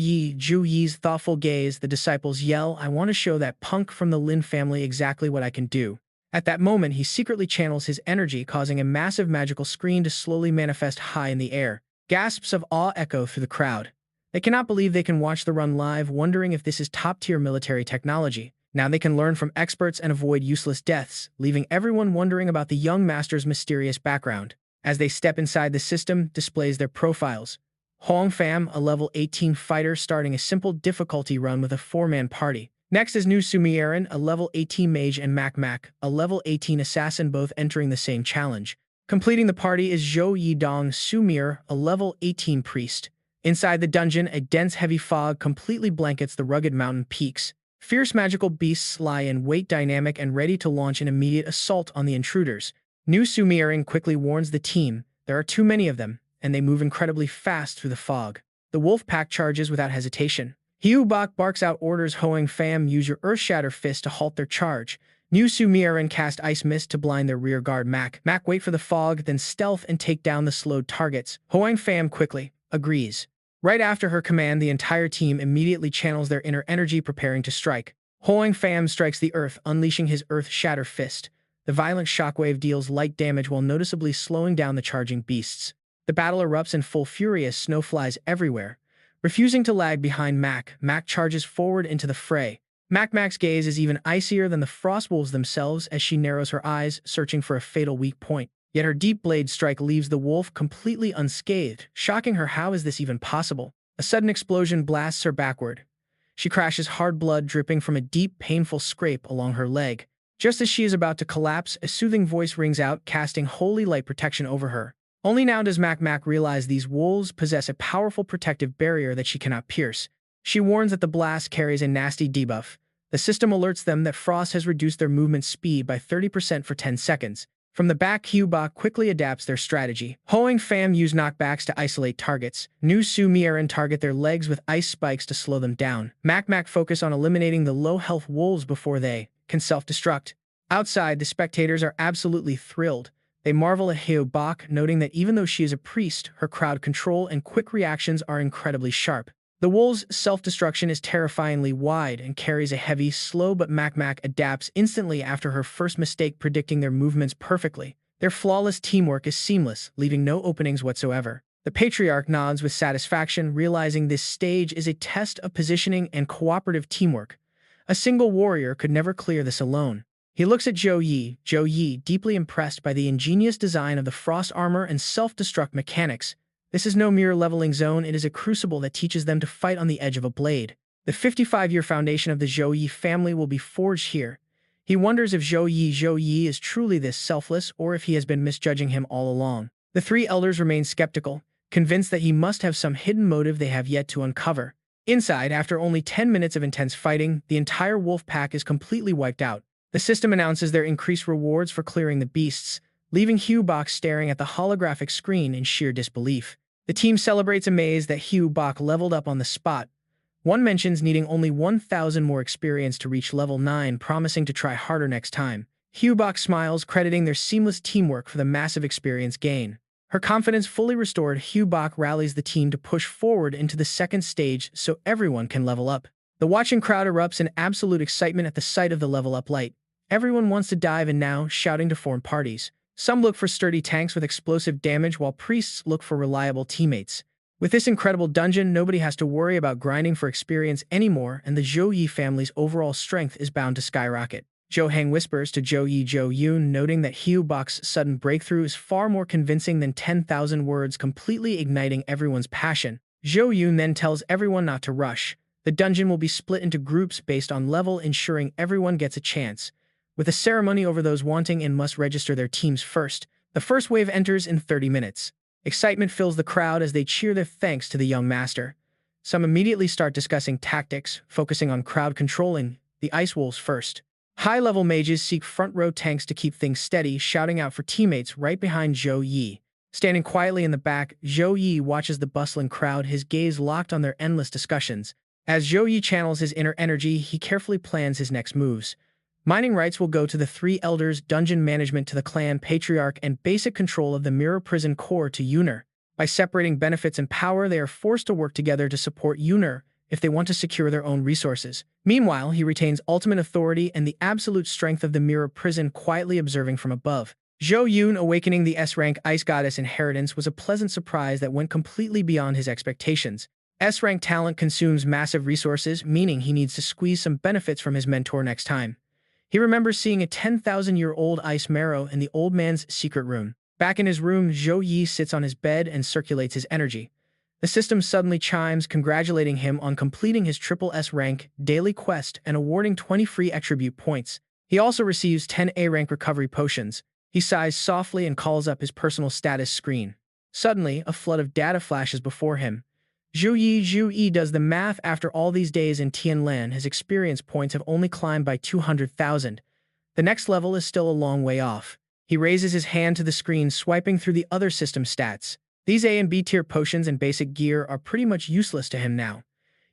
Yi's thoughtful gaze, the disciples yell, "I want to show that punk from the Lin family exactly what I can do." At that moment, he secretly channels his energy, causing a massive magical screen to slowly manifest high in the air. Gasps of awe echo through the crowd. They cannot believe they can watch the run live, wondering if this is top-tier military technology. Now they can learn from experts and avoid useless deaths, leaving everyone wondering about the young master's mysterious background. As they step inside, the system displays their profiles. Hong Fam, a level 18 fighter starting a simple difficulty run with a 4-man party. Next is Nu Sumieren, a level 18 mage, and Mac, a level 18 assassin, both entering the same challenge. Completing the party is Zhou Yidong Sumir, a level 18 priest. Inside the dungeon, a dense heavy fog completely blankets the rugged mountain peaks. Fierce magical beasts lie in wait, dynamic and ready to launch an immediate assault on the intruders. Nu Sumiering quickly warns the team there are too many of them, and they move incredibly fast through the fog. The wolf pack charges without hesitation. Bak barks out orders. Hoang Fam use your Earth Shatter Fist to halt their charge. Nu Sumieren cast Ice Mist to blind their rear guard. Mac wait for the fog, then stealth and take down the slowed targets. Hoang Fam quickly agrees. Right after her command, the entire team immediately channels their inner energy, preparing to strike. Hoang Fam strikes the earth, unleashing his Earth Shatter Fist. The violent shockwave deals light damage while noticeably slowing down the charging beasts. The battle erupts in full fury as snow flies everywhere. Refusing to lag behind Mac charges forward into the fray. Mac's gaze is even icier than the frostwolves themselves as she narrows her eyes, searching for a fatal weak point. Yet her deep blade strike leaves the wolf completely unscathed, shocking her. How is this even possible? A sudden explosion blasts her backward. She crashes, hard blood dripping from a deep, painful scrape along her leg. Just as she is about to collapse, a soothing voice rings out, casting holy light protection over her. Only now does Mac realize these wolves possess a powerful protective barrier that she cannot pierce. She warns that the blast carries a nasty debuff. The system alerts them that frost has reduced their movement speed by 30% for 10 seconds. From the back, Bak quickly adapts their strategy. Hoang Fam use knockbacks to isolate targets. Nu Sumieren target their legs with ice spikes to slow them down. Mac focus on eliminating the low-health wolves before they can self-destruct. Outside, the spectators are absolutely thrilled. They marvel at Bak, noting that even though she is a priest, her crowd control and quick reactions are incredibly sharp. The wolves' self-destruction is terrifyingly wide and carries a heavy, slow, but Mac adapts instantly after her first mistake, predicting their movements perfectly. Their flawless teamwork is seamless, leaving no openings whatsoever. The patriarch nods with satisfaction, realizing this stage is a test of positioning and cooperative teamwork. A single warrior could never clear this alone. He looks at Zhou Yi, deeply impressed by the ingenious design of the frost armor and self-destruct mechanics. This is no mere leveling zone, it is a crucible that teaches them to fight on the edge of a blade. The 55-year foundation of the Zhou Yi family will be forged here. He wonders if Zhou Yi is truly this selfless or if he has been misjudging him all along. The three elders remain skeptical, convinced that he must have some hidden motive they have yet to uncover. Inside, after only 10 minutes of intense fighting, the entire wolf pack is completely wiped out. The system announces their increased rewards for clearing the beasts. leaving Hugh Bach staring at the holographic screen in sheer disbelief. The team celebrates amazed that Hugh Bach leveled up on the spot. One mentions needing only 1,000 more experience to reach level 9, promising to try harder next time. Hugh Bach smiles, crediting their seamless teamwork for the massive experience gain. Her confidence fully restored, Hugh Bach rallies the team to push forward into the second stage so everyone can level up. The watching crowd erupts in absolute excitement at the sight of the level up light. Everyone wants to dive in now, shouting to form parties. Some look for sturdy tanks with explosive damage, while priests look for reliable teammates. With this incredible dungeon, nobody has to worry about grinding for experience anymore, and the Zhou Yi family's overall strength is bound to skyrocket. Zhou Hang whispers to Zhou Yi, noting that Hugh Bach's sudden breakthrough is far more convincing than 10,000 words, completely igniting everyone's passion. Zhou Yi then tells everyone not to rush. The dungeon will be split into groups based on level, ensuring everyone gets a chance. With a ceremony over, those wanting in must register their teams first. The first wave enters in 30 minutes. Excitement fills the crowd as they cheer their thanks to the young master. Some immediately start discussing tactics, focusing on crowd controlling the Ice Wolves first. High-level mages seek front-row tanks to keep things steady, shouting out for teammates right behind Zhou Yi. Standing quietly in the back, Zhou Yi watches the bustling crowd, his gaze locked on their endless discussions. As Zhou Yi channels his inner energy, he carefully plans his next moves. Mining rights will go to the three elders, dungeon management to the clan patriarch, and basic control of the mirror prison core to Yuner. By separating benefits and power, they are forced to work together to support Yuner if they want to secure their own resources. Meanwhile, he retains ultimate authority and the absolute strength of the mirror prison, quietly observing from above. Zhou Yun awakening the S-rank Ice Goddess inheritance was a pleasant surprise that went completely beyond his expectations. S-rank talent consumes massive resources, meaning he needs to squeeze some benefits from his mentor next time. He remembers seeing a 10,000-year-old ice marrow in the old man's secret room. Back in his room, Zhou Yi sits on his bed and circulates his energy. The system suddenly chimes, congratulating him on completing his triple S-rank daily quest and awarding 20 free attribute points. He also receives 10 A-rank recovery potions. He sighs softly and calls up his personal status screen. Suddenly, a flood of data flashes before him. Zhou Yi does the math. After all these days in Tianlan, his experience points have only climbed by 200,000. The next level is still a long way off. He raises his hand to the screen, swiping through the other system stats. These A and B tier potions and basic gear are pretty much useless to him now.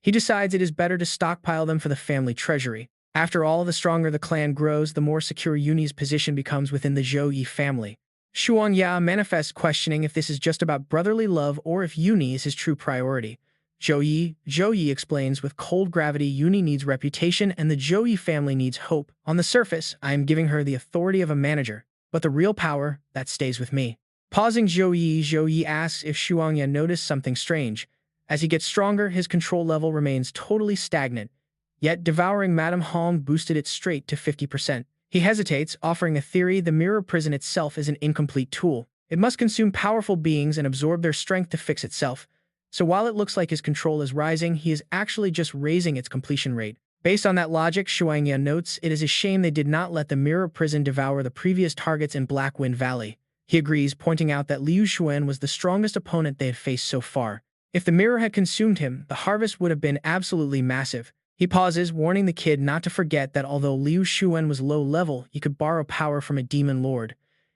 He decides it is better to stockpile them for the family treasury. After all, the stronger the clan grows, the more secure Yuni's position becomes within the Zhou Yi family. Xuanya manifests, questioning if this is just about brotherly love or if Yuni is his true priority. Zhou Yi explains with cold gravity, Yuni needs reputation and the Zhou Yi family needs hope. On the surface, I am giving her the authority of a manager, but the real power, that stays with me. Pausing, Zhou Yi asks if Xuanya noticed something strange. As he gets stronger, his control level remains totally stagnant, yet devouring Madame Hong boosted it straight to 50%. He hesitates, offering a theory: the mirror prison itself is an incomplete tool. It must consume powerful beings and absorb their strength to fix itself. So while it looks like his control is rising, he is actually just raising its completion rate. Based on that logic, Xuanya notes, it is a shame they did not let the mirror prison devour the previous targets in Black Wind Valley. He agrees, pointing out that Liu Xuan was the strongest opponent they had faced so far. If the mirror had consumed him, the harvest would have been absolutely massive. He pauses, warning the kid not to forget that although Liu Xuan was low level, he could borrow power from a demon lord.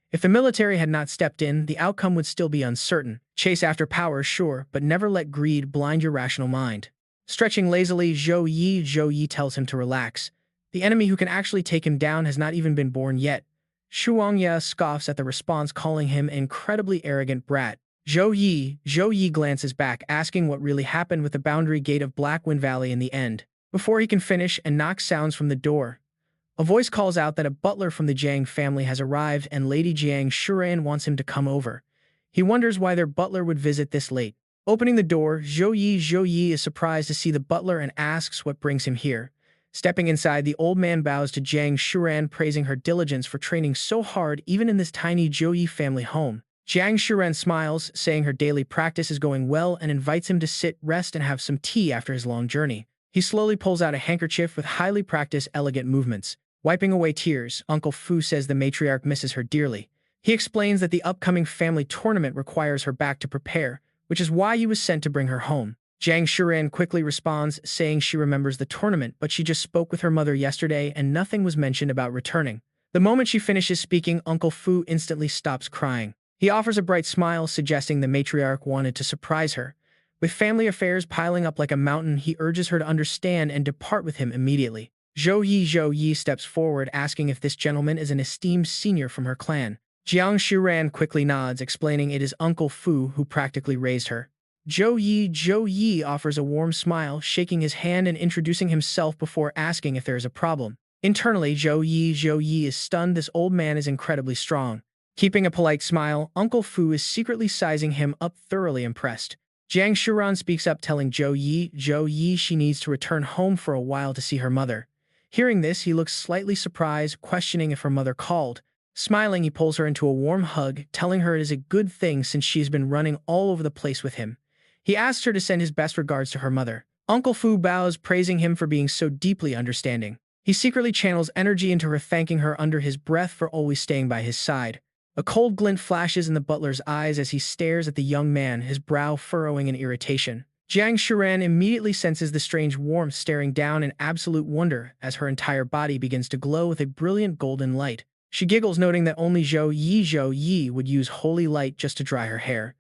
If the military had not stepped in, the outcome would still be uncertain. Chase after power, sure, but never let greed blind your rational mind. Stretching lazily, Zhou Yi tells him to relax. The enemy who can actually take him down has not even been born yet. Xuanya scoffs at the response, calling him an incredibly arrogant brat. Zhou Yi glances back, asking what really happened with the boundary gate of Black Wind Valley in the end. Before he can finish, a knock sounds from the door. A voice calls out that a butler from the Jiang family has arrived and Lady Jiang Shuran wants him to come over. He wonders why their butler would visit this late. Opening the door, Zhou Yi is surprised to see the butler and asks what brings him here. Stepping inside, the old man bows to Jiang Shuran, praising her diligence for training so hard even in this tiny Zhou Yi family home. Jiang Shuran smiles, saying her daily practice is going well and invites him to sit, rest, and have some tea after his long journey. He slowly pulls out a handkerchief with highly practiced, elegant movements. Wiping away tears, Uncle Fu says the matriarch misses her dearly. He explains that the upcoming family tournament requires her back to prepare, which is why he was sent to bring her home. Jiang Shuran quickly responds, saying she remembers the tournament, but she just spoke with her mother yesterday and nothing was mentioned about returning. The moment she finishes speaking, Uncle Fu instantly stops crying. He offers a bright smile, suggesting the matriarch wanted to surprise her. With family affairs piling up like a mountain, he urges her to understand and depart with him immediately. Zhou Yi steps forward, asking if this gentleman is an esteemed senior from her clan. Jiang Shuran quickly nods, explaining it is Uncle Fu who practically raised her. Zhou Yi offers a warm smile, shaking his hand and introducing himself before asking if there is a problem. Internally, Zhou Yi is stunned. This old man is incredibly strong. Keeping a polite smile, Uncle Fu is secretly sizing him up, thoroughly impressed. Jiang Shuran speaks up, telling Zhou Yi she needs to return home for a while to see her mother. Hearing this, he looks slightly surprised, questioning if her mother called. Smiling, he pulls her into a warm hug, telling her it is a good thing since she has been running all over the place with him. He asks her to send his best regards to her mother. Uncle Fu bows, praising him for being so deeply understanding. He secretly channels energy into her, thanking her under his breath for always staying by his side. A cold glint flashes in the butler's eyes as he stares at the young man, his brow furrowing in irritation. Jiang Shuran immediately senses the strange warmth staring down in absolute wonder as her entire body begins to glow with a brilliant golden light. She giggles, noting that only Zhou Yi would use holy light just to dry her hair.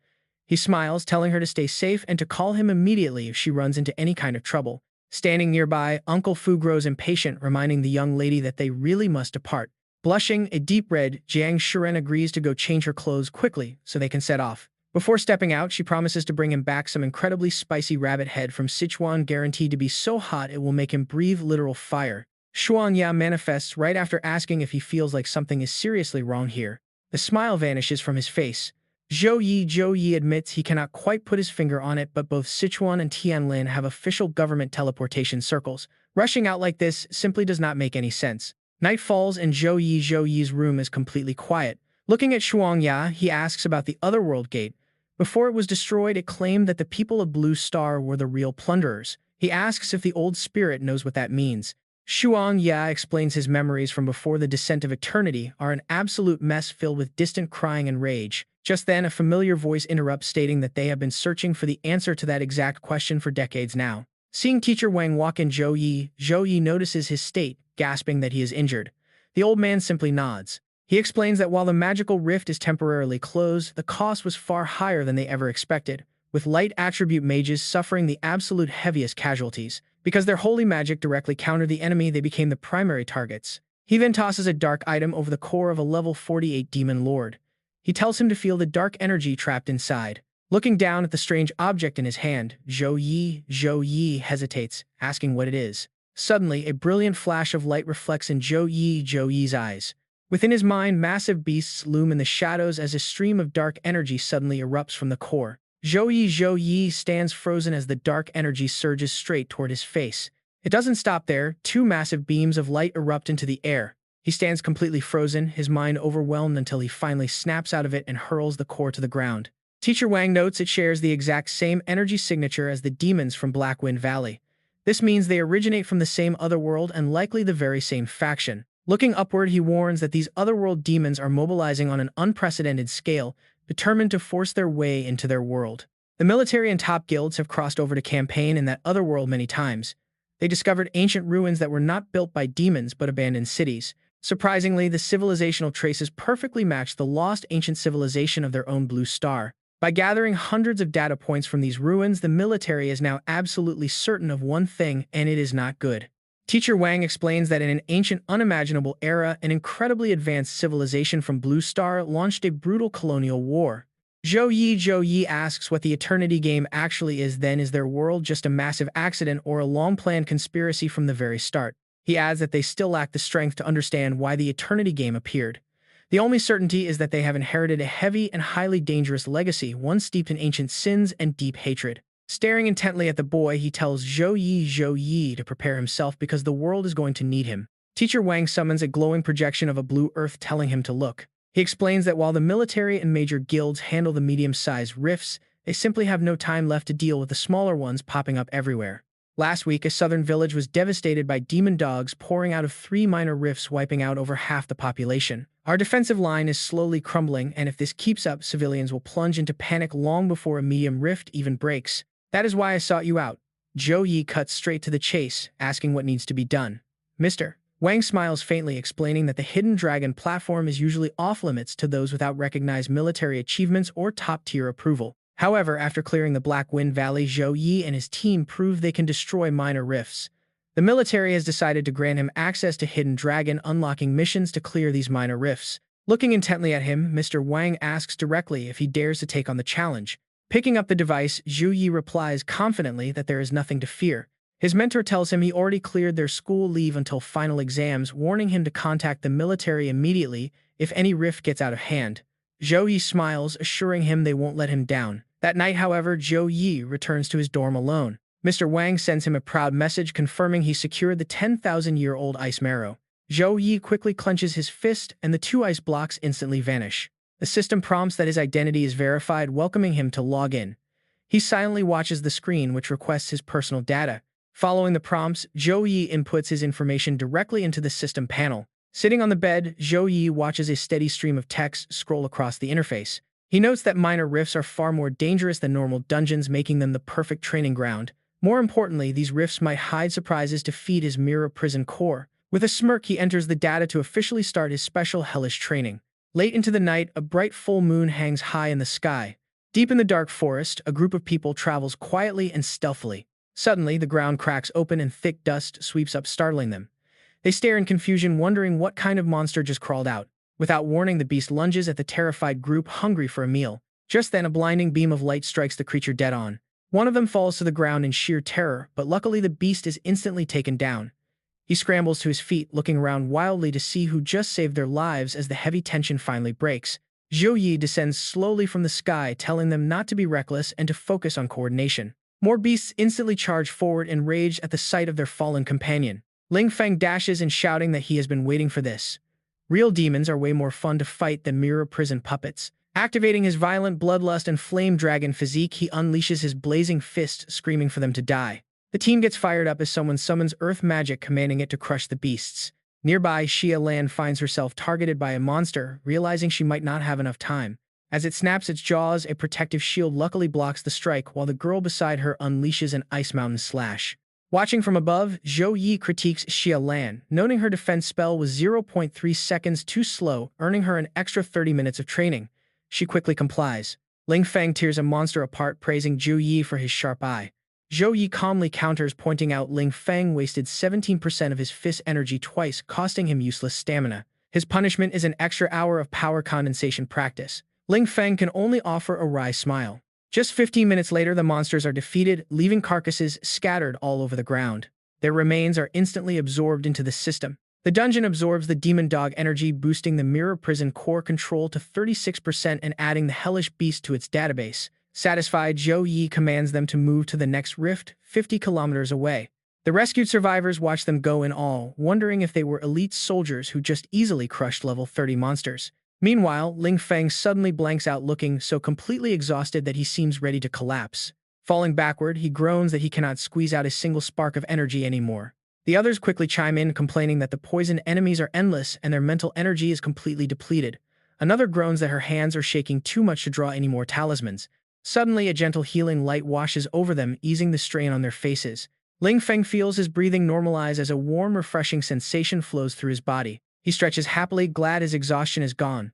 He smiles, telling her to stay safe and to call him immediately if she runs into any kind of trouble. Standing nearby, Uncle Fu grows impatient, reminding the young lady that they really must depart. Blushing a deep red, Jiang Shuren agrees to go change her clothes quickly so they can set off. Before stepping out, she promises to bring him back some incredibly spicy rabbit head from Sichuan, guaranteed to be so hot it will make him breathe literal fire. Shuangya manifests right after asking if he feels like something is seriously wrong here. The smile vanishes from his face. Zhou Yi admits he cannot quite put his finger on it, but both Sichuan and Tianlin have official government teleportation circles. Rushing out like this simply does not make any sense. Night falls and Zhou Yi's room is completely quiet. Looking at Shuangya, he asks about the Otherworld Gate. Before it was destroyed, it claimed that the people of Blue Star were the real plunderers. He asks if the old spirit knows what that means. Shuangya explains his memories from before the descent of eternity are an absolute mess filled with distant crying and rage. Just then, a familiar voice interrupts, stating that they have been searching for the answer to that exact question for decades now. Seeing Teacher Wang walk in Zhou Yi notices his state, gasping that he is injured. The old man simply nods. He explains that while the magical rift is temporarily closed, the cost was far higher than they ever expected, with light attribute mages suffering the absolute heaviest casualties. Because their holy magic directly countered the enemy, they became the primary targets. He then tosses a dark item over the core of a level 48 demon lord. He tells him to feel the dark energy trapped inside. Looking down at the strange object in his hand, Zhou Yi hesitates, asking what it is. Suddenly, a brilliant flash of light reflects in Zhou Yi's eyes. Within his mind, massive beasts loom in the shadows as a stream of dark energy suddenly erupts from the core. Zhou Yi stands frozen as the dark energy surges straight toward his face. It doesn't stop there. Two massive beams of light erupt into the air. He stands completely frozen, his mind overwhelmed, until he finally snaps out of it and hurls the core to the ground. Teacher Wang notes it shares the exact same energy signature as the demons from Blackwind Valley. This means they originate from the same otherworld and likely the very same faction. Looking upward, he warns that these otherworld demons are mobilizing on an unprecedented scale, determined to force their way into their world. The military and top guilds have crossed over to campaign in that otherworld many times. They discovered ancient ruins that were not built by demons but abandoned cities. Surprisingly, the civilizational traces perfectly matched the lost ancient civilization of their own Blue Star. By gathering hundreds of data points from these ruins, the military is now absolutely certain of one thing, and it is not good. Teacher Wang explains that in an ancient, unimaginable era, an incredibly advanced civilization from Blue Star launched a brutal colonial war. Zhou Yi asks what the Eternity game actually is. Then, is their world just a massive accident or a long-planned conspiracy from the very start? He adds that they still lack the strength to understand why the Eternity game appeared. The only certainty is that they have inherited a heavy and highly dangerous legacy, one steeped in ancient sins and deep hatred. Staring intently at the boy, he tells Zhou Yi to prepare himself because the world is going to need him. Teacher Wang summons a glowing projection of a blue earth, telling him to look. He explains that while the military and major guilds handle the medium-sized rifts, they simply have no time left to deal with the smaller ones popping up everywhere. Last week, a southern village was devastated by demon dogs pouring out of 3 minor rifts, wiping out over half the population. Our defensive line is slowly crumbling, and if this keeps up, civilians will plunge into panic long before a medium rift even breaks. That is why I sought you out. Zhou Yi cuts straight to the chase, asking what needs to be done. Mister, Wang smiles faintly, explaining that the Hidden Dragon platform is usually off-limits to those without recognized military achievements or top-tier approval. However, after clearing the Black Wind Valley, Zhou Yi and his team prove they can destroy minor rifts. The military has decided to grant him access to Hidden Dragon, unlocking missions to clear these minor rifts. Looking intently at him, Mr. Wang asks directly if he dares to take on the challenge. Picking up the device, Zhou Yi replies confidently that there is nothing to fear. His mentor tells him he already cleared their school leave until final exams, warning him to contact the military immediately if any rift gets out of hand. Zhou Yi smiles, assuring him they won't let him down. That night, however, Zhou Yi returns to his dorm alone. Mr. Wang sends him a proud message confirming he secured the 10,000-year-old ice marrow. Zhou Yi quickly clenches his fist, and the two ice blocks instantly vanish. The system prompts that his identity is verified, welcoming him to log in. He silently watches the screen, which requests his personal data. Following the prompts, Zhou Yi inputs his information directly into the system panel. Sitting on the bed, Zhou Yi watches a steady stream of text scroll across the interface. He notes that minor rifts are far more dangerous than normal dungeons, making them the perfect training ground. More importantly, these rifts might hide surprises to feed his mirror prison core. With a smirk, he enters the data to officially start his special hellish training. Late into the night, a bright full moon hangs high in the sky. Deep in the dark forest, a group of people travels quietly and stealthily. Suddenly, the ground cracks open and thick dust sweeps up, startling them. They stare in confusion, wondering what kind of monster just crawled out. Without warning, the beast lunges at the terrified group, hungry for a meal. Just then, a blinding beam of light strikes the creature dead on. One of them falls to the ground in sheer terror, but luckily the beast is instantly taken down. He scrambles to his feet, looking around wildly to see who just saved their lives as the heavy tension finally breaks. Zhou Yi descends slowly from the sky, telling them not to be reckless and to focus on coordination. More beasts instantly charge forward, enraged at the sight of their fallen companion. Ling Feng dashes in, shouting that he has been waiting for this. Real demons are way more fun to fight than mirror prison puppets. Activating his violent bloodlust and flame dragon physique, he unleashes his blazing fist, screaming for them to die. The team gets fired up as someone summons earth magic, commanding it to crush the beasts. Nearby, Xia Lan finds herself targeted by a monster, realizing she might not have enough time. As it snaps its jaws, a protective shield luckily blocks the strike, while the girl beside her unleashes an ice mountain slash. Watching from above, Zhou Yi critiques Xia Lan, noting her defense spell was 0.3 seconds too slow, earning her an extra 30 minutes of training. She quickly complies. Ling Feng tears a monster apart, praising Zhou Yi for his sharp eye. Zhou Yi calmly counters, pointing out Ling Feng wasted 17% of his fist energy twice, costing him useless stamina. His punishment is an extra hour of power condensation practice. Ling Feng can only offer a wry smile. Just 15 minutes later, the monsters are defeated, leaving carcasses scattered all over the ground. Their remains are instantly absorbed into the system. The dungeon absorbs the demon dog energy, boosting the mirror prison core control to 36% and adding the hellish beast to its database. Satisfied, Zhou Yi commands them to move to the next rift, 50 kilometers away. The rescued survivors watch them go in awe, wondering if they were elite soldiers who just easily crushed level 30 monsters. Meanwhile, Ling Feng suddenly blanks out, looking so completely exhausted that he seems ready to collapse. Falling backward, he groans that he cannot squeeze out a single spark of energy anymore. The others quickly chime in, complaining that the poisoned enemies are endless and their mental energy is completely depleted. Another groans that her hands are shaking too much to draw any more talismans. Suddenly, a gentle healing light washes over them, easing the strain on their faces. Ling Feng feels his breathing normalize as a warm, refreshing sensation flows through his body. He stretches happily, glad his exhaustion is gone.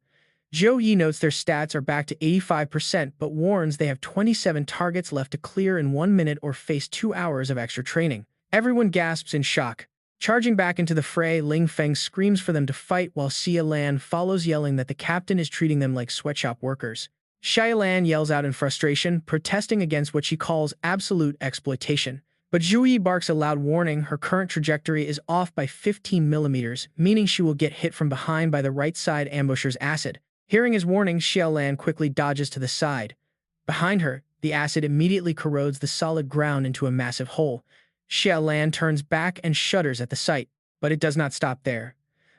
Zhou Yi notes their stats are back to 85%, but warns they have 27 targets left to clear in 1 minute or face 2 hours of extra training. Everyone gasps in shock. Charging back into the fray, Ling Feng screams for them to fight, while Xia Lan follows, yelling that the captain is treating them like sweatshop workers. Xia Lan yells out in frustration, protesting against what she calls absolute exploitation. But Zhou Yi barks a loud warning. Her current trajectory is off by 15 millimeters, meaning she will get hit from behind by the right side ambusher's acid. Hearing his warning, Xia Lan quickly dodges to the side. Behind her, the acid immediately corrodes the solid ground into a massive hole. Xia Lan turns back and shudders at the sight, but it does not stop there.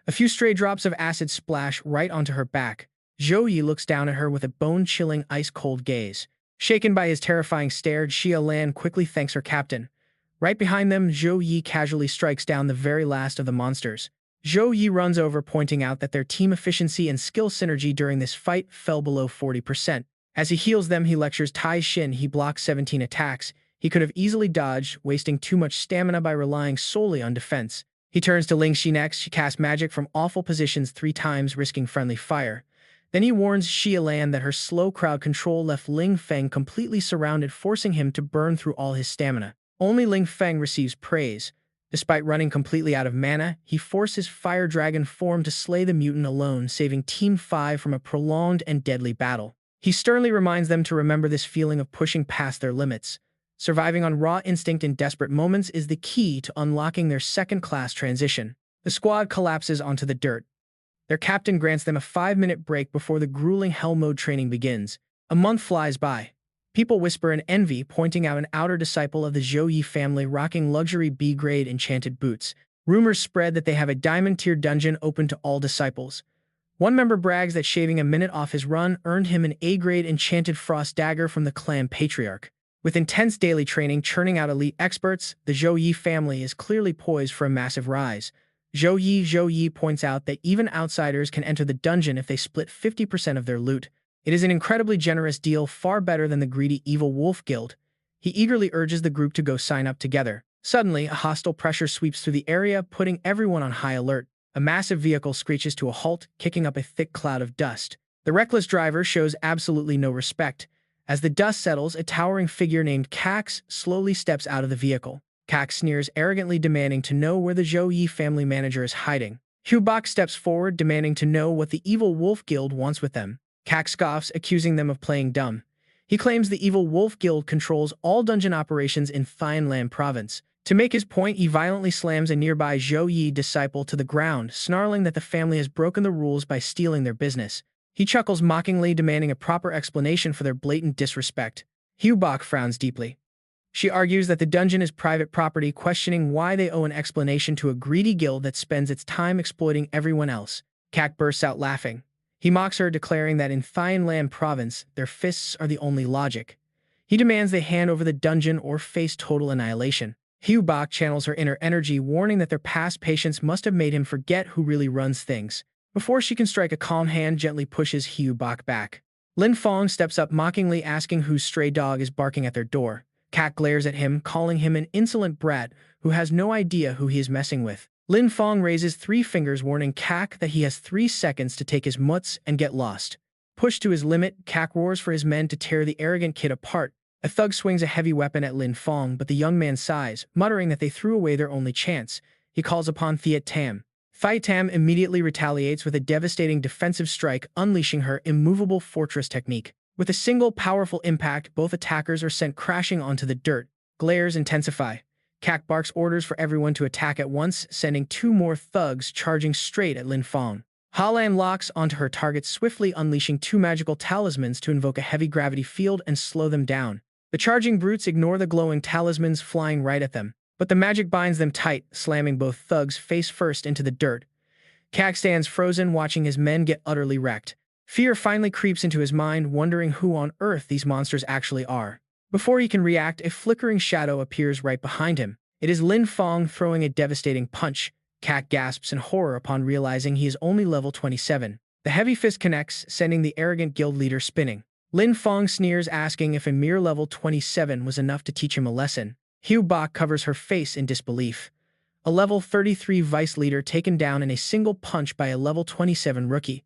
A few stray drops of acid splash right onto her back. Zhou Yi looks down at her with a bone-chilling, ice-cold gaze. Shaken by his terrifying stare, Xia Lan quickly thanks her captain. Right behind them, Zhou Yi casually strikes down the very last of the monsters. Zhou Yi runs over, pointing out that their team efficiency and skill synergy during this fight fell below 40%. As he heals them, he lectures Tai Xin. He blocks 17 attacks. He could have easily dodged, wasting too much stamina by relying solely on defense. He turns to Ling Shi next. She casts magic from awful positions 3 times, risking friendly fire. Then he warns Xia Lan that her slow crowd control left Ling Feng completely surrounded, forcing him to burn through all his stamina. Only Ling Feng receives praise. Despite running completely out of mana, he forced his fire dragon form to slay the mutant alone, saving Team 5 from a prolonged and deadly battle. He sternly reminds them to remember this feeling of pushing past their limits. Surviving on raw instinct in desperate moments is the key to unlocking their second-class transition. The squad collapses onto the dirt. Their captain grants them a 5-minute break before the grueling Hell Mode training begins. A month flies by. People whisper in envy, pointing out an outer disciple of the Zhou Yi family rocking luxury B-grade enchanted boots. Rumors spread that they have a diamond-tier dungeon open to all disciples. One member brags that shaving a minute off his run earned him an A-grade enchanted frost dagger from the clan patriarch. With intense daily training churning out elite experts, the Zhou Yi family is clearly poised for a massive rise. Zhou Yi points out that even outsiders can enter the dungeon if they split 50% of their loot. It is an incredibly generous deal, far better than the greedy Evil Wolf Guild. He eagerly urges the group to go sign up together. Suddenly, a hostile pressure sweeps through the area, putting everyone on high alert. A massive vehicle screeches to a halt, kicking up a thick cloud of dust. The reckless driver shows absolutely no respect. As the dust settles, a towering figure named Cax slowly steps out of the vehicle. Cax sneers, arrogantly demanding to know where the Zhou Yi family manager is hiding. Hubok steps forward, demanding to know what the Evil Wolf Guild wants with them. Cax scoffs, accusing them of playing dumb. He claims the Evil Wolf Guild controls all dungeon operations in Fianlan province. To make his point, he violently slams a nearby Zhou Yi disciple to the ground, snarling that the family has broken the rules by stealing their business. He chuckles mockingly, demanding a proper explanation for their blatant disrespect. Hubok frowns deeply. She argues that the dungeon is private property, questioning why they owe an explanation to a greedy guild that spends its time exploiting everyone else. Cax bursts out laughing. He mocks her, declaring that in Fianlan province, their fists are the only logic. He demands they hand over the dungeon or face total annihilation. Hubok channels her inner energy, warning that their past patience must have made him forget who really runs things. Before she can strike, a calm hand gently pushes Hubok back. Lin Fong steps up mockingly, asking whose stray dog is barking at their door. Cax glares at him, calling him an insolent brat who has no idea who he is messing with. Lin Fong raises 3 fingers, warning Cax that he has 3 seconds to take his mutts and get lost. Pushed to his limit, Cax roars for his men to tear the arrogant kid apart. A thug swings a heavy weapon at Lin Fong, but the young man sighs, muttering that they threw away their only chance. He calls upon Thiet Tam. Thiet Tam immediately retaliates with a devastating defensive strike, unleashing her immovable fortress technique. With a single powerful impact, both attackers are sent crashing onto the dirt. Glares intensify. Cax barks orders for everyone to attack at once, sending 2 more thugs charging straight at Lin Fong. Halan locks onto her target, swiftly unleashing 2 magical talismans to invoke a heavy gravity field and slow them down. The charging brutes ignore the glowing talismans, flying right at them, but the magic binds them tight, slamming both thugs face first into the dirt. Cax stands frozen, watching his men get utterly wrecked. Fear finally creeps into his mind, wondering who on earth these monsters actually are. Before he can react, a flickering shadow appears right behind him. It is Lin Fong throwing a devastating punch. Cax gasps in horror upon realizing he is only level 27. The heavy fist connects, sending the arrogant guild leader spinning. Lin Fong sneers, asking if a mere level 27 was enough to teach him a lesson. Hubok covers her face in disbelief. A level 33 vice leader taken down in a single punch by a level 27 rookie.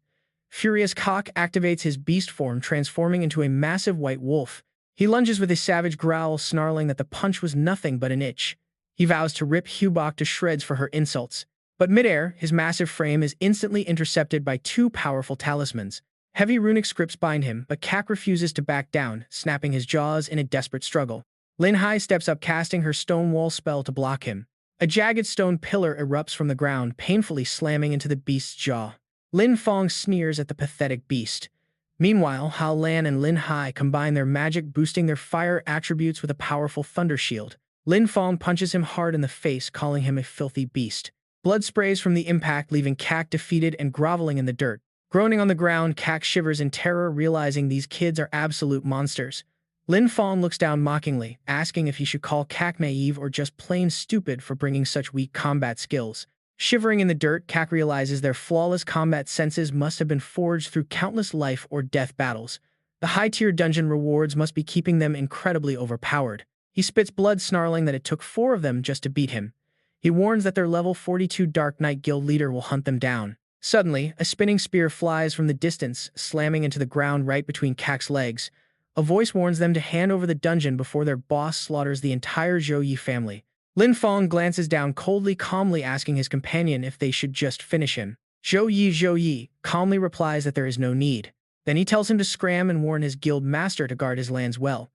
Furious, Cax activates his beast form, transforming into a massive white wolf. He lunges with a savage growl, snarling that the punch was nothing but an itch. He vows to rip Hubok to shreds for her insults. But midair, his massive frame is instantly intercepted by 2 powerful talismans. Heavy runic scripts bind him, but Cax refuses to back down, snapping his jaws in a desperate struggle. Lin Hai steps up, casting her stone wall spell to block him. A jagged stone pillar erupts from the ground, painfully slamming into the beast's jaw. Lin Fong sneers at the pathetic beast. Meanwhile, Hao Lan and Lin Hai combine their magic, boosting their fire attributes with a powerful thunder shield. Lin Fong punches him hard in the face, calling him a filthy beast. Blood sprays from the impact, leaving Cax defeated and groveling in the dirt. Groaning on the ground, Cax shivers in terror, realizing these kids are absolute monsters. Lin Fong looks down mockingly, asking if he should call Cax naive or just plain stupid for bringing such weak combat skills. Shivering in the dirt, Cax realizes their flawless combat senses must have been forged through countless life or death battles. The high-tier dungeon rewards must be keeping them incredibly overpowered. He spits blood, snarling that it took 4 of them just to beat him. He warns that their level 42 Dark Knight Guild leader will hunt them down. Suddenly, a spinning spear flies from the distance, slamming into the ground right between Kak's legs. A voice warns them to hand over the dungeon before their boss slaughters the entire Zhou Yi family. Lin Feng glances down coldly, calmly asking his companion if they should just finish him. Zhou Yi calmly replies that there is no need. Then he tells him to scram and warn his guild master to guard his lands well.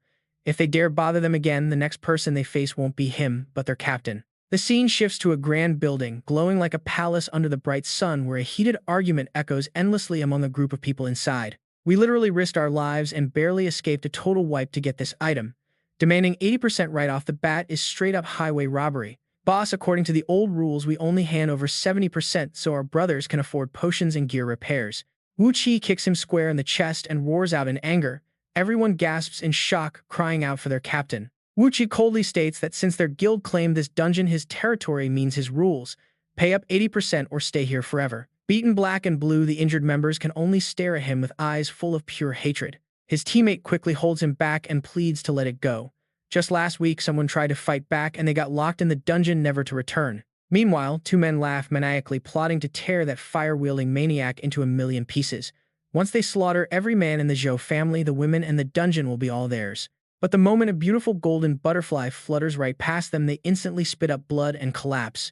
If they dare bother them again, the next person they face won't be him, but their captain. The scene shifts to a grand building, glowing like a palace under the bright sun, where a heated argument echoes endlessly among a group of people inside. We literally risked our lives and barely escaped a total wipe to get this item. Demanding 80% right off the bat is straight-up highway robbery. Boss, according to the old rules, we only hand over 70% so our brothers can afford potions and gear repairs. Wu Qi kicks him square in the chest and roars out in anger. Everyone gasps in shock, crying out for their captain. Wu Qi coldly states that since their guild claimed this dungeon, his territory means his rules. Pay up 80% or stay here forever. Beaten black and blue, the injured members can only stare at him with eyes full of pure hatred. His teammate quickly holds him back and pleads to let it go. Just last week, someone tried to fight back and they got locked in the dungeon, never to return. Meanwhile, two men laugh maniacally, plotting to tear that fire-wielding maniac into a million pieces. Once they slaughter every man in the Zhou family, the women and the dungeon will be all theirs. But the moment a beautiful golden butterfly flutters right past them, they instantly spit up blood and collapse.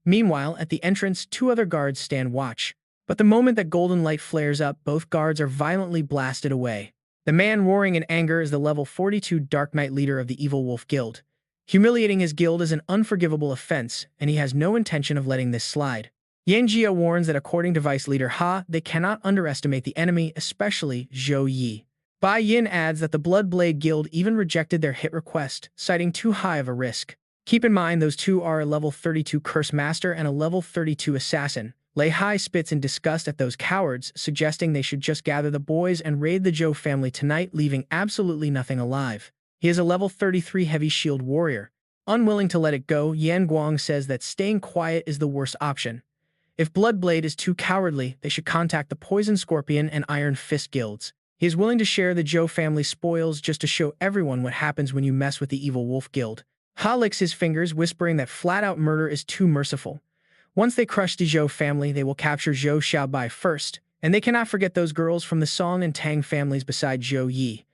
Meanwhile, at the entrance, two other guards stand watch. But the moment that golden light flares up, both guards are violently blasted away. The man roaring in anger is the level 42 Dark Knight leader of the Evil Wolf Guild. Humiliating his guild is an unforgivable offense, and he has no intention of letting this slide. Yanjia warns that according to Vice Leader Ha, they cannot underestimate the enemy, especially Zhou Yi. Bai Yin adds that the Bloodblade Guild even rejected their hit request, citing too high of a risk. Keep in mind those two are a level 32 Curse Master and a level 32 Assassin. Lei Hai spits in disgust at those cowards, suggesting they should just gather the boys and raid the Zhou family tonight, leaving absolutely nothing alive. He is a level 33 Heavy Shield Warrior. Unwilling to let it go, Yan Guang says that staying quiet is the worst option. If Bloodblade is too cowardly, they should contact the Poison Scorpion and Iron Fist guilds. He is willing to share the Zhou family spoils just to show everyone what happens when you mess with the Evil Wolf Guild. Ha licks his fingers, whispering that flat-out murder is too merciful. Once they crush the Zhou family, they will capture Zhou Xiaobai first, and they cannot forget those girls from the Song and Tang families beside Zhou Yi.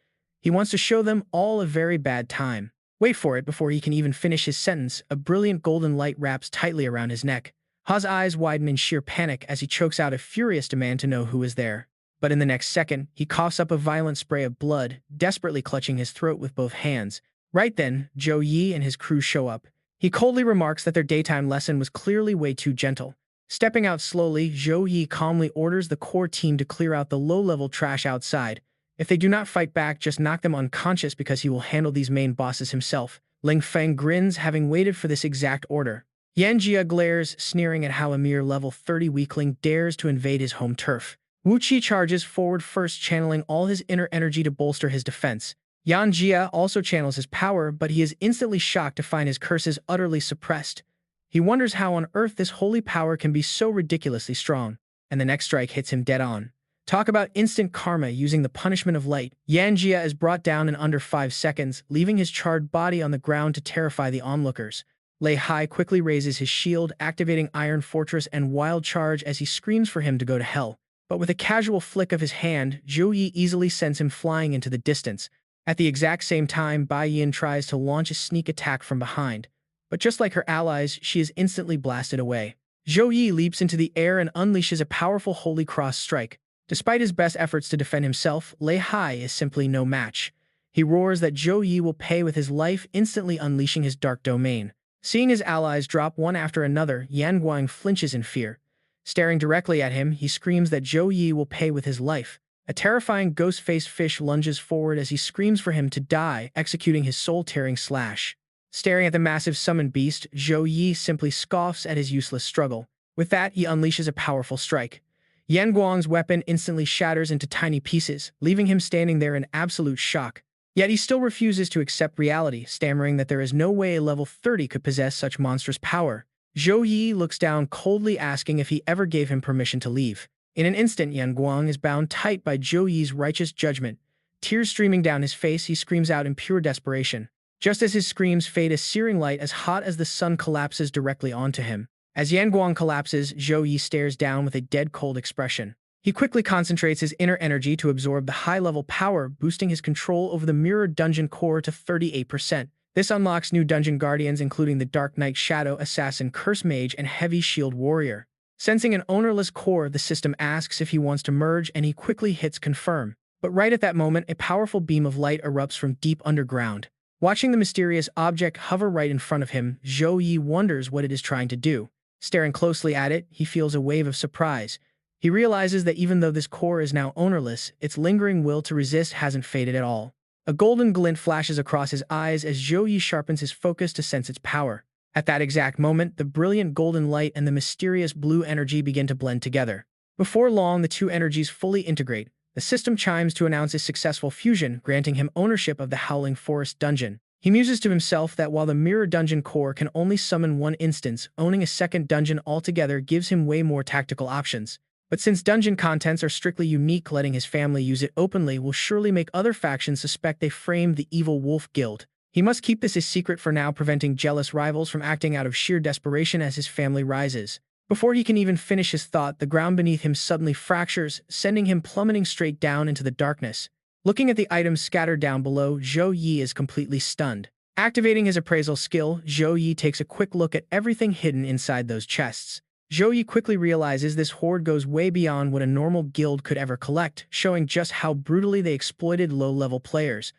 He wants to show them all a very bad time. Wait for it. Before he can even finish his sentence, a brilliant golden light wraps tightly around his neck. Ha's eyes widen in sheer panic as he chokes out a furious demand to know who is there. But in the next second, he coughs up a violent spray of blood, desperately clutching his throat with both hands. Right then, Zhou Yi and his crew show up. He coldly remarks that their daytime lesson was clearly way too gentle. Stepping out slowly, Zhou Yi calmly orders the core team to clear out the low-level trash outside. If they do not fight back, just knock them unconscious because he will handle these main bosses himself. Ling Feng grins, having waited for this exact order. Yanjia glares, sneering at how a mere level 30 weakling dares to invade his home turf. Wu Qi charges forward first, channeling all his inner energy to bolster his defense. Yanjia also channels his power, but he is instantly shocked to find his curses utterly suppressed. He wonders how on earth this holy power can be so ridiculously strong, and the next strike hits him dead on. Talk about instant karma using the punishment of light. Yanjia is brought down in under 5 seconds, leaving his charred body on the ground to terrify the onlookers. Lei Hai quickly raises his shield, activating Iron Fortress and Wild Charge as he screams for him to go to hell. But with a casual flick of his hand, Zhou Yi easily sends him flying into the distance. At the exact same time, Bai Yin tries to launch a sneak attack from behind. But just like her allies, she is instantly blasted away. Zhou Yi leaps into the air and unleashes a powerful Holy Cross strike. Despite his best efforts to defend himself, Lei Hai is simply no match. He roars that Zhou Yi will pay with his life, instantly unleashing his dark domain. Seeing his allies drop one after another, Yan Guang flinches in fear. Staring directly at him, he screams that Zhou Yi will pay with his life. A terrifying ghost-faced fish lunges forward as he screams for him to die, executing his soul-tearing slash. Staring at the massive summoned beast, Zhou Yi simply scoffs at his useless struggle. With that, he unleashes a powerful strike. Yan Guang's weapon instantly shatters into tiny pieces, leaving him standing there in absolute shock. Yet he still refuses to accept reality, stammering that there is no way a level 30 could possess such monstrous power. Zhou Yi looks down coldly, asking if he ever gave him permission to leave. In an instant, Yan Guang is bound tight by Zhou Yi's righteous judgment. Tears streaming down his face, he screams out in pure desperation. Just as his screams fade, a searing light as hot as the sun collapses directly onto him. As Yanguang collapses, Zhou Yi stares down with a dead-cold expression. He quickly concentrates his inner energy to absorb the high-level power, boosting his control over the mirrored dungeon core to 38%. This unlocks new dungeon guardians including the Dark Knight Shadow Assassin, Curse Mage, and Heavy Shield Warrior. Sensing an ownerless core, the system asks if he wants to merge, and he quickly hits confirm. But right at that moment, a powerful beam of light erupts from deep underground. Watching the mysterious object hover right in front of him, Zhou Yi wonders what it is trying to do. Staring closely at it, he feels a wave of surprise. He realizes that even though this core is now ownerless, its lingering will to resist hasn't faded at all. A golden glint flashes across his eyes as Zhou Yi sharpens his focus to sense its power. At that exact moment, the brilliant golden light and the mysterious blue energy begin to blend together. Before long, the two energies fully integrate. The system chimes to announce his successful fusion, granting him ownership of the Howling Forest dungeon. He muses to himself that while the Mirror Dungeon core can only summon one instance, owning a second dungeon altogether gives him way more tactical options. But since dungeon contents are strictly unique, letting his family use it openly will surely make other factions suspect they framed the evil Wolf Guild. He must keep this a secret for now, preventing jealous rivals from acting out of sheer desperation as his family rises. Before he can even finish his thought, the ground beneath him suddenly fractures, sending him plummeting straight down into the darkness. Looking at the items scattered down below, Zhou Yi is completely stunned. Activating his appraisal skill, Zhou Yi takes a quick look at everything hidden inside those chests. Zhou Yi quickly realizes this hoard goes way beyond what a normal guild could ever collect, showing just how brutally they exploited low-level players.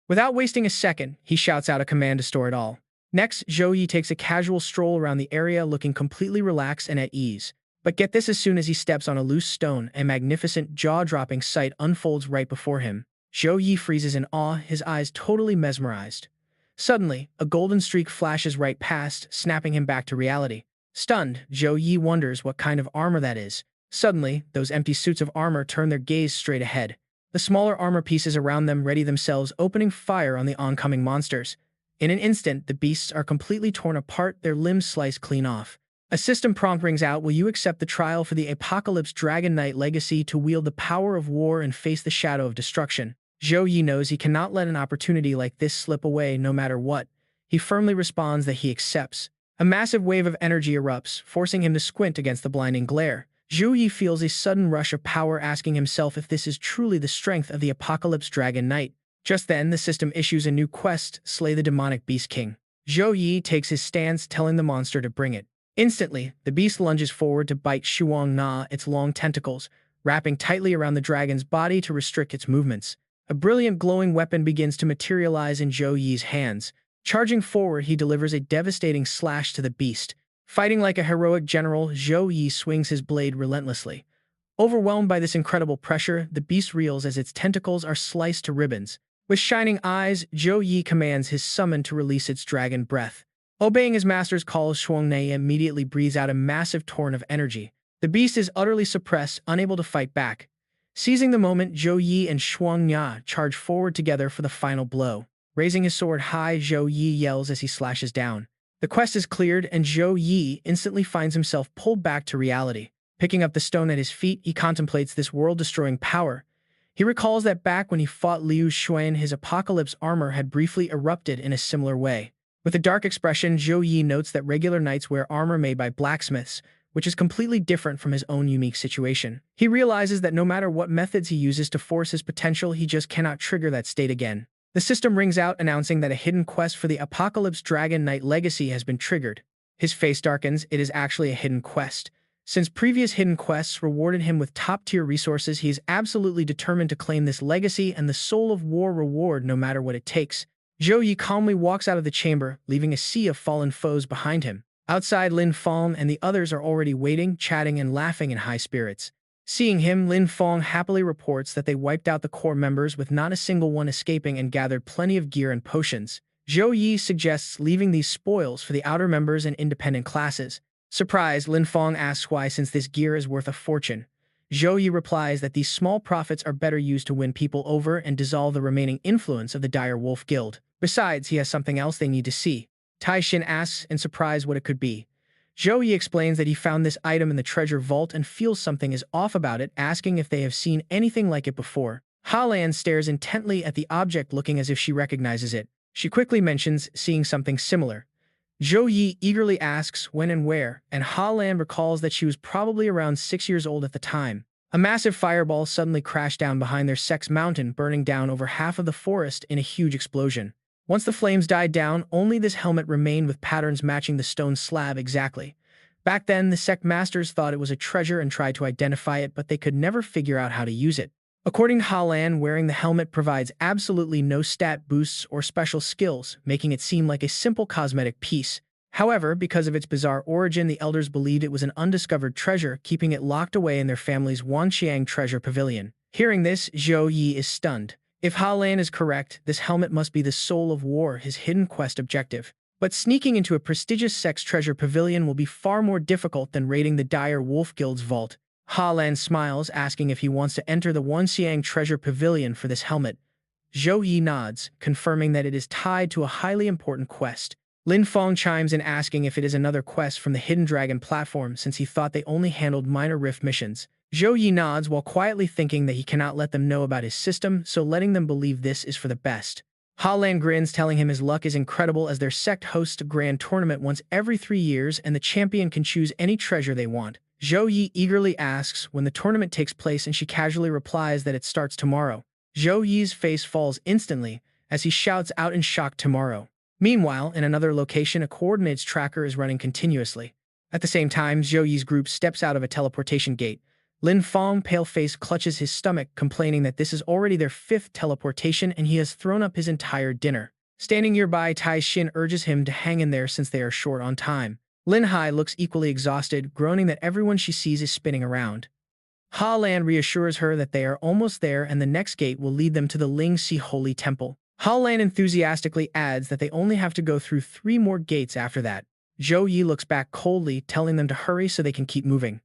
Without wasting a second, he shouts out a command to store it all. Next, Zhou Yi takes a casual stroll around the area, looking completely relaxed and at ease. But get this, as soon as he steps on a loose stone, a magnificent, jaw-dropping sight unfolds right before him. Zhou Yi freezes in awe, his eyes totally mesmerized. Suddenly, a golden streak flashes right past, snapping him back to reality. Stunned, Zhou Yi wonders what kind of armor that is. Suddenly, those empty suits of armor turn their gaze straight ahead. The smaller armor pieces around them ready themselves, opening fire on the oncoming monsters. In an instant, the beasts are completely torn apart, their limbs sliced clean off. A system prompt rings out. Will you accept the trial for the Apocalypse Dragon Knight legacy to wield the power of war and face the shadow of destruction? Zhou Yi knows he cannot let an opportunity like this slip away no matter what. He firmly responds that he accepts. A massive wave of energy erupts, forcing him to squint against the blinding glare. Zhou Yi feels a sudden rush of power, asking himself if this is truly the strength of the Apocalypse Dragon Knight. Just then, the system issues a new quest: slay the demonic Beast King. Zhou Yi takes his stance, telling the monster to bring it. Instantly, the beast lunges forward to bite Shuang Na, its long tentacles, wrapping tightly around the dragon's body to restrict its movements. A brilliant glowing weapon begins to materialize in Zhou Yi's hands. Charging forward, he delivers a devastating slash to the beast. Fighting like a heroic general, Zhou Yi swings his blade relentlessly. Overwhelmed by this incredible pressure, the beast reels as its tentacles are sliced to ribbons. With shining eyes, Zhou Yi commands his summon to release its dragon breath. Obeying his master's call, Shuang Na immediately breathes out a massive torrent of energy. The beast is utterly suppressed, unable to fight back. Seizing the moment, Zhou Yi and Shuang Na charge forward together for the final blow. Raising his sword high, Zhou Yi yells as he slashes down. The quest is cleared, and Zhou Yi instantly finds himself pulled back to reality. Picking up the stone at his feet, he contemplates this world-destroying power. He recalls that back when he fought Liu Xuan, his apocalypse armor had briefly erupted in a similar way. With a dark expression, Zhou Yi notes that regular knights wear armor made by blacksmiths, which is completely different from his own unique situation. He realizes that no matter what methods he uses to force his potential, he just cannot trigger that state again. The system rings out, announcing that a hidden quest for the Apocalypse Dragon Knight legacy has been triggered. His face darkens. It is actually a hidden quest. Since previous hidden quests rewarded him with top-tier resources, he is absolutely determined to claim this legacy and the Soul of War reward no matter what it takes. Zhou Yi calmly walks out of the chamber, leaving a sea of fallen foes behind him. Outside, Lin Fong and the others are already waiting, chatting and laughing in high spirits. Seeing him, Lin Fong happily reports that they wiped out the core members with not a single one escaping and gathered plenty of gear and potions. Zhou Yi suggests leaving these spoils for the outer members and independent classes. Surprised, Lin Fong asks why, since this gear is worth a fortune. Zhou Yi replies that these small profits are better used to win people over and dissolve the remaining influence of the Dire Wolf Guild. Besides, he has something else they need to see. Tai Xin asks in surprise what it could be. Zhou Yi explains that he found this item in the treasure vault and feels something is off about it, asking if they have seen anything like it before. Ha Lan stares intently at the object, looking as if she recognizes it. She quickly mentions seeing something similar. Zhou Yi eagerly asks when and where, and Ha Lan recalls that she was probably around 6 years old at the time. A massive fireball suddenly crashed down behind their sex mountain, burning down over half of the forest in a huge explosion. Once the flames died down, only this helmet remained with patterns matching the stone slab exactly. Back then, the sect masters thought it was a treasure and tried to identify it, but they could never figure out how to use it. According to Halan, wearing the helmet provides absolutely no stat boosts or special skills, making it seem like a simple cosmetic piece. However, because of its bizarre origin, the elders believed it was an undiscovered treasure, keeping it locked away in their family's Wanxiang treasure pavilion. Hearing this, Zhou Yi is stunned. If Halan is correct, this helmet must be the soul of war, his hidden quest objective. But sneaking into a prestigious sex treasure pavilion will be far more difficult than raiding the Dire Wolf Guild's vault. Ha Lan smiles, asking if he wants to enter the Wanxiang treasure pavilion for this helmet. Zhou Yi nods, confirming that it is tied to a highly important quest. Lin Feng chimes in, asking if it is another quest from the Hidden Dragon platform, since he thought they only handled minor rift missions. Zhou Yi nods while quietly thinking that he cannot let them know about his system, so letting them believe this is for the best. Ha Lan grins, telling him his luck is incredible as their sect hosts a grand tournament once every 3 years and the champion can choose any treasure they want. Zhou Yi eagerly asks when the tournament takes place, and she casually replies that it starts tomorrow. Zhou Yi's face falls instantly as he shouts out in shock, "Tomorrow." Meanwhile, in another location, a coordinates tracker is running continuously. At the same time, Zhou Yi's group steps out of a teleportation gate. Lin Feng, pale-face, clutches his stomach, complaining that this is already their 5th teleportation and he has thrown up his entire dinner. Standing nearby, Tai Xin urges him to hang in there since they are short on time. Lin Hai looks equally exhausted, groaning that everyone she sees is spinning around. Ha Lan reassures her that they are almost there and the next gate will lead them to the Ling Si Holy Temple. Ha Lan enthusiastically adds that they only have to go through 3 more gates after that. Zhou Yi looks back coldly, telling them to hurry so they can keep moving.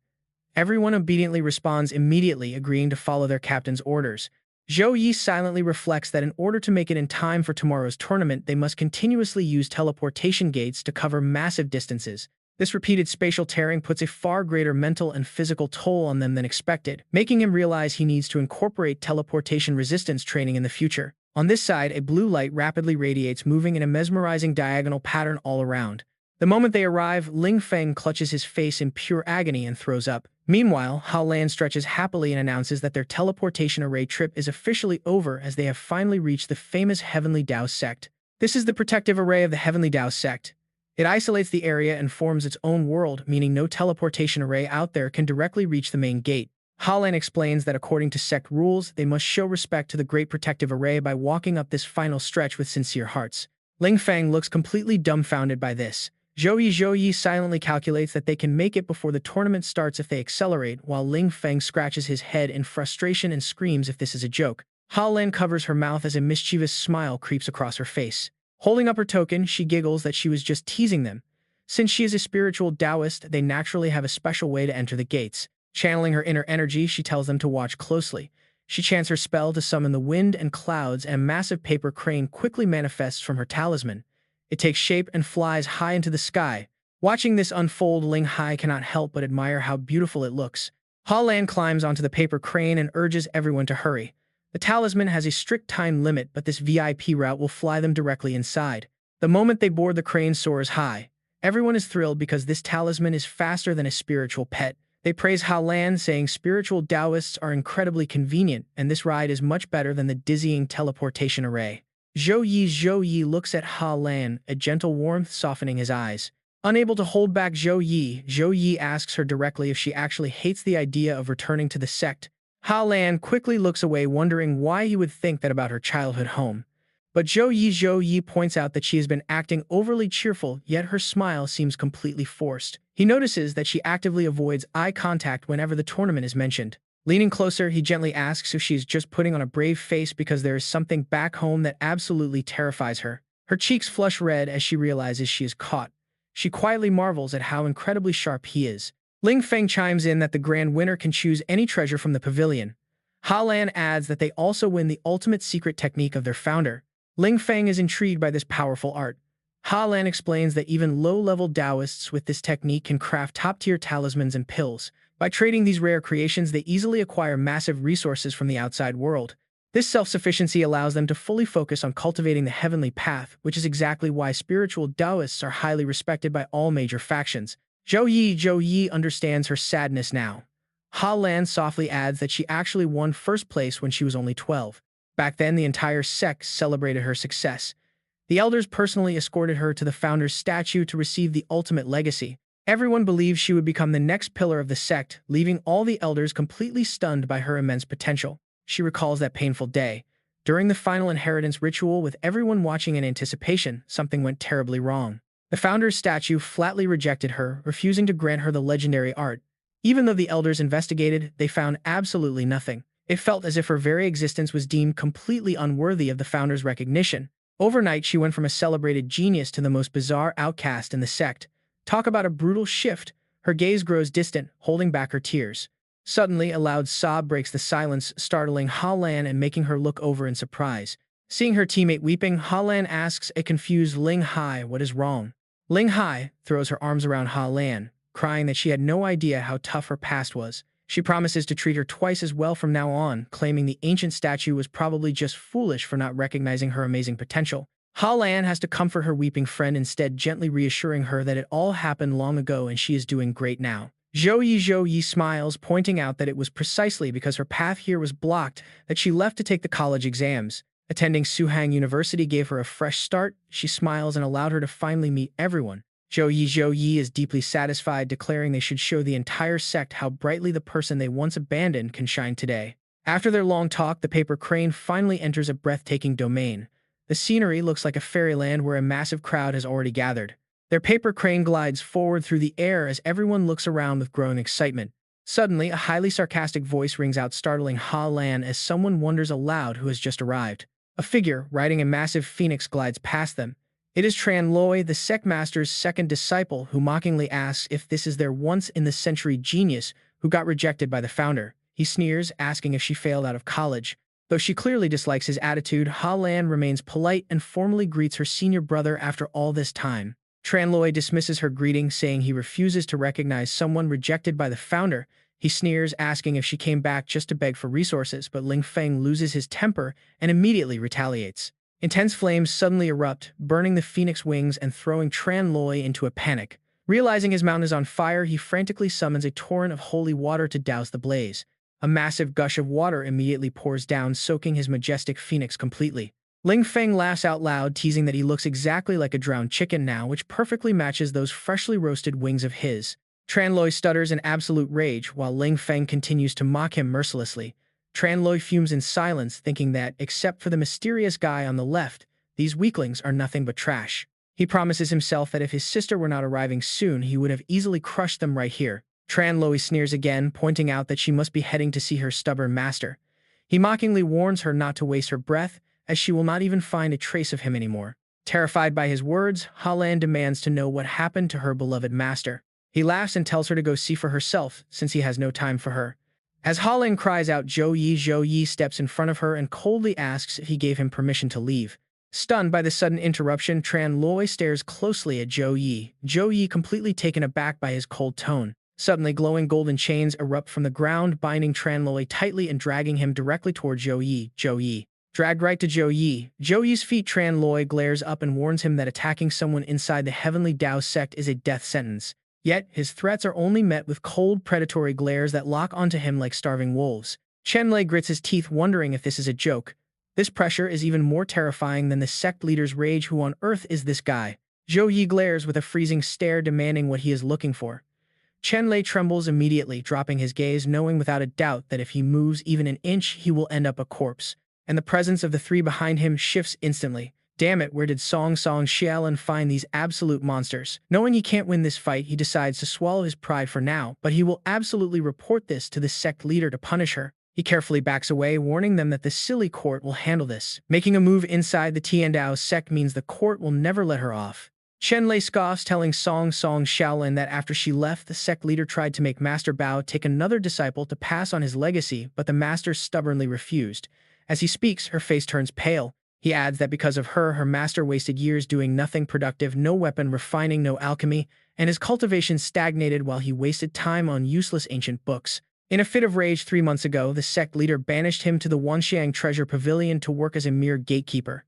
Everyone obediently responds immediately, agreeing to follow their captain's orders. Zhou Yi silently reflects that in order to make it in time for tomorrow's tournament, they must continuously use teleportation gates to cover massive distances. This repeated spatial tearing puts a far greater mental and physical toll on them than expected, making him realize he needs to incorporate teleportation resistance training in the future. On this side, a blue light rapidly radiates, moving in a mesmerizing diagonal pattern all around. The moment they arrive, Ling Feng clutches his face in pure agony and throws up. Meanwhile, Ha Lan stretches happily and announces that their teleportation array trip is officially over as they have finally reached the famous Heavenly Dao sect. This is the protective array of the Heavenly Dao sect. It isolates the area and forms its own world, meaning no teleportation array out there can directly reach the main gate. Ha Lan explains that according to sect rules, they must show respect to the Great Protective Array by walking up this final stretch with sincere hearts. Ling Feng looks completely dumbfounded by this. Zhou Yi silently calculates that they can make it before the tournament starts if they accelerate, while Ling Feng scratches his head in frustration and screams if this is a joke. Ha Lan covers her mouth as a mischievous smile creeps across her face. Holding up her token, she giggles that she was just teasing them. Since she is a spiritual Taoist, they naturally have a special way to enter the gates. Channeling her inner energy, she tells them to watch closely. She chants her spell to summon the wind and clouds, and a massive paper crane quickly manifests from her talisman. It takes shape and flies high into the sky. Watching this unfold, Ling Hai cannot help but admire how beautiful it looks. Ha Lan climbs onto the paper crane and urges everyone to hurry. The talisman has a strict time limit, but this VIP route will fly them directly inside. The moment they board, the crane soars high. Everyone is thrilled because this talisman is faster than a spiritual pet. They praise Ha Lan, saying spiritual Taoists are incredibly convenient, and this ride is much better than the dizzying teleportation array. Zhou Yi looks at Ha Lan, a gentle warmth softening his eyes. Unable to hold back Zhou Yi asks her directly if she actually hates the idea of returning to the sect. Ha Lan quickly looks away, wondering why he would think that about her childhood home. But Zhou Yi points out that she has been acting overly cheerful, yet her smile seems completely forced. He notices that she actively avoids eye contact whenever the tournament is mentioned. Leaning closer, he gently asks if she is just putting on a brave face because there is something back home that absolutely terrifies her. Her cheeks flush red as she realizes she is caught. She quietly marvels at how incredibly sharp he is. Ling Feng chimes in that the grand winner can choose any treasure from the pavilion. Ha Lan adds that they also win the ultimate secret technique of their founder. Ling Feng is intrigued by this powerful art. Ha Lan explains that even low-level Taoists with this technique can craft top-tier talismans and pills. By trading these rare creations, they easily acquire massive resources from the outside world. This self-sufficiency allows them to fully focus on cultivating the heavenly path, which is exactly why spiritual Taoists are highly respected by all major factions. Zhou Yi understands her sadness now. Ha Lan softly adds that she actually won first place when she was only 12. Back then, the entire sect celebrated her success. The elders personally escorted her to the founder's statue to receive the ultimate legacy. Everyone believed she would become the next pillar of the sect, leaving all the elders completely stunned by her immense potential. She recalls that painful day. During the final inheritance ritual, with everyone watching in anticipation, something went terribly wrong. The founder's statue flatly rejected her, refusing to grant her the legendary art. Even though the elders investigated, they found absolutely nothing. It felt as if her very existence was deemed completely unworthy of the founder's recognition. Overnight, she went from a celebrated genius to the most bizarre outcast in the sect. Talk about a brutal shift. Her gaze grows distant, holding back her tears. Suddenly, a loud sob breaks the silence, startling Ha Lan and making her look over in surprise. Seeing her teammate weeping, Ha Lan asks a confused Ling Hai what is wrong. Ling Hai throws her arms around Ha Lan, crying that she had no idea how tough her past was. She promises to treat her twice as well from now on, claiming the ancient statue was probably just foolish for not recognizing her amazing potential. Ha Lan has to comfort her weeping friend, instead gently reassuring her that it all happened long ago and she is doing great now. Zhou Yi smiles, pointing out that it was precisely because her path here was blocked that she left to take the college exams. Attending Suhang University gave her a fresh start. She smiles and allowed her to finally meet everyone. Zhou Yi is deeply satisfied, declaring they should show the entire sect how brightly the person they once abandoned can shine today. After their long talk, the paper crane finally enters a breathtaking domain. The scenery looks like a fairyland where a massive crowd has already gathered. Their paper crane glides forward through the air as everyone looks around with growing excitement. Suddenly, a highly sarcastic voice rings out, startling Ha Lan as someone wonders aloud who has just arrived. A figure, riding a massive phoenix, glides past them. It is Tran Loi, the sect master's second disciple, who mockingly asks if this is their once-in-the-century genius who got rejected by the founder. He sneers, asking if she failed out of college. Though she clearly dislikes his attitude, Ha Lan remains polite and formally greets her senior brother after all this time. Tran Loi dismisses her greeting, saying he refuses to recognize someone rejected by the founder. He sneers, asking if she came back just to beg for resources, but Ling Feng loses his temper and immediately retaliates. Intense flames suddenly erupt, burning the phoenix wings and throwing Tran Loi into a panic. Realizing his mount is on fire, he frantically summons a torrent of holy water to douse the blaze. A massive gush of water immediately pours down, soaking his majestic phoenix completely. Ling Feng laughs out loud, teasing that he looks exactly like a drowned chicken now, which perfectly matches those freshly roasted wings of his. Tran Loi stutters in absolute rage, while Ling Feng continues to mock him mercilessly. Tran Loi fumes in silence, thinking that, except for the mysterious guy on the left, these weaklings are nothing but trash. He promises himself that if his sister were not arriving soon, he would have easily crushed them right here. Tran Loi sneers again, pointing out that she must be heading to see her stubborn master. He mockingly warns her not to waste her breath, as she will not even find a trace of him anymore. Terrified by his words, Ha Lan demands to know what happened to her beloved master. He laughs and tells her to go see for herself, since he has no time for her. As Ha Lan cries out Zhou Yi steps in front of her and coldly asks if he gave him permission to leave. Stunned by the sudden interruption, Tran Loi stares closely at Zhou Yi, completely taken aback by his cold tone. Suddenly, glowing golden chains erupt from the ground, binding Tran Loi tightly and dragging him directly toward Zhou Yi. Dragged right to Zhou Yi's feet, Tran Loi glares up and warns him that attacking someone inside the Heavenly Tao sect is a death sentence. Yet, his threats are only met with cold, predatory glares that lock onto him like starving wolves. Chen Lei grits his teeth, wondering if this is a joke. This pressure is even more terrifying than the sect leader's rage. Who on earth is this guy? Zhou Yi glares with a freezing stare, demanding what he is looking for. Chen Lei trembles immediately, dropping his gaze, knowing without a doubt that if he moves even an inch, he will end up a corpse. And the presence of the three behind him shifts instantly. Damn it, where did Song Xiaolin find these absolute monsters? Knowing he can't win this fight, he decides to swallow his pride for now, but he will absolutely report this to the sect leader to punish her. He carefully backs away, warning them that the silly court will handle this. Making a move inside the Tiandao sect means the court will never let her off. Chen Lei scoffs, telling Song Xiaolin that after she left, the sect leader tried to make Master Bao take another disciple to pass on his legacy, but the master stubbornly refused. As he speaks, her face turns pale. He adds that because of her, her master wasted years doing nothing productive, no weapon refining, no alchemy, and his cultivation stagnated while he wasted time on useless ancient books. In a fit of rage 3 months ago, the sect leader banished him to the Wanxiang Treasure Pavilion to work as a mere gatekeeper.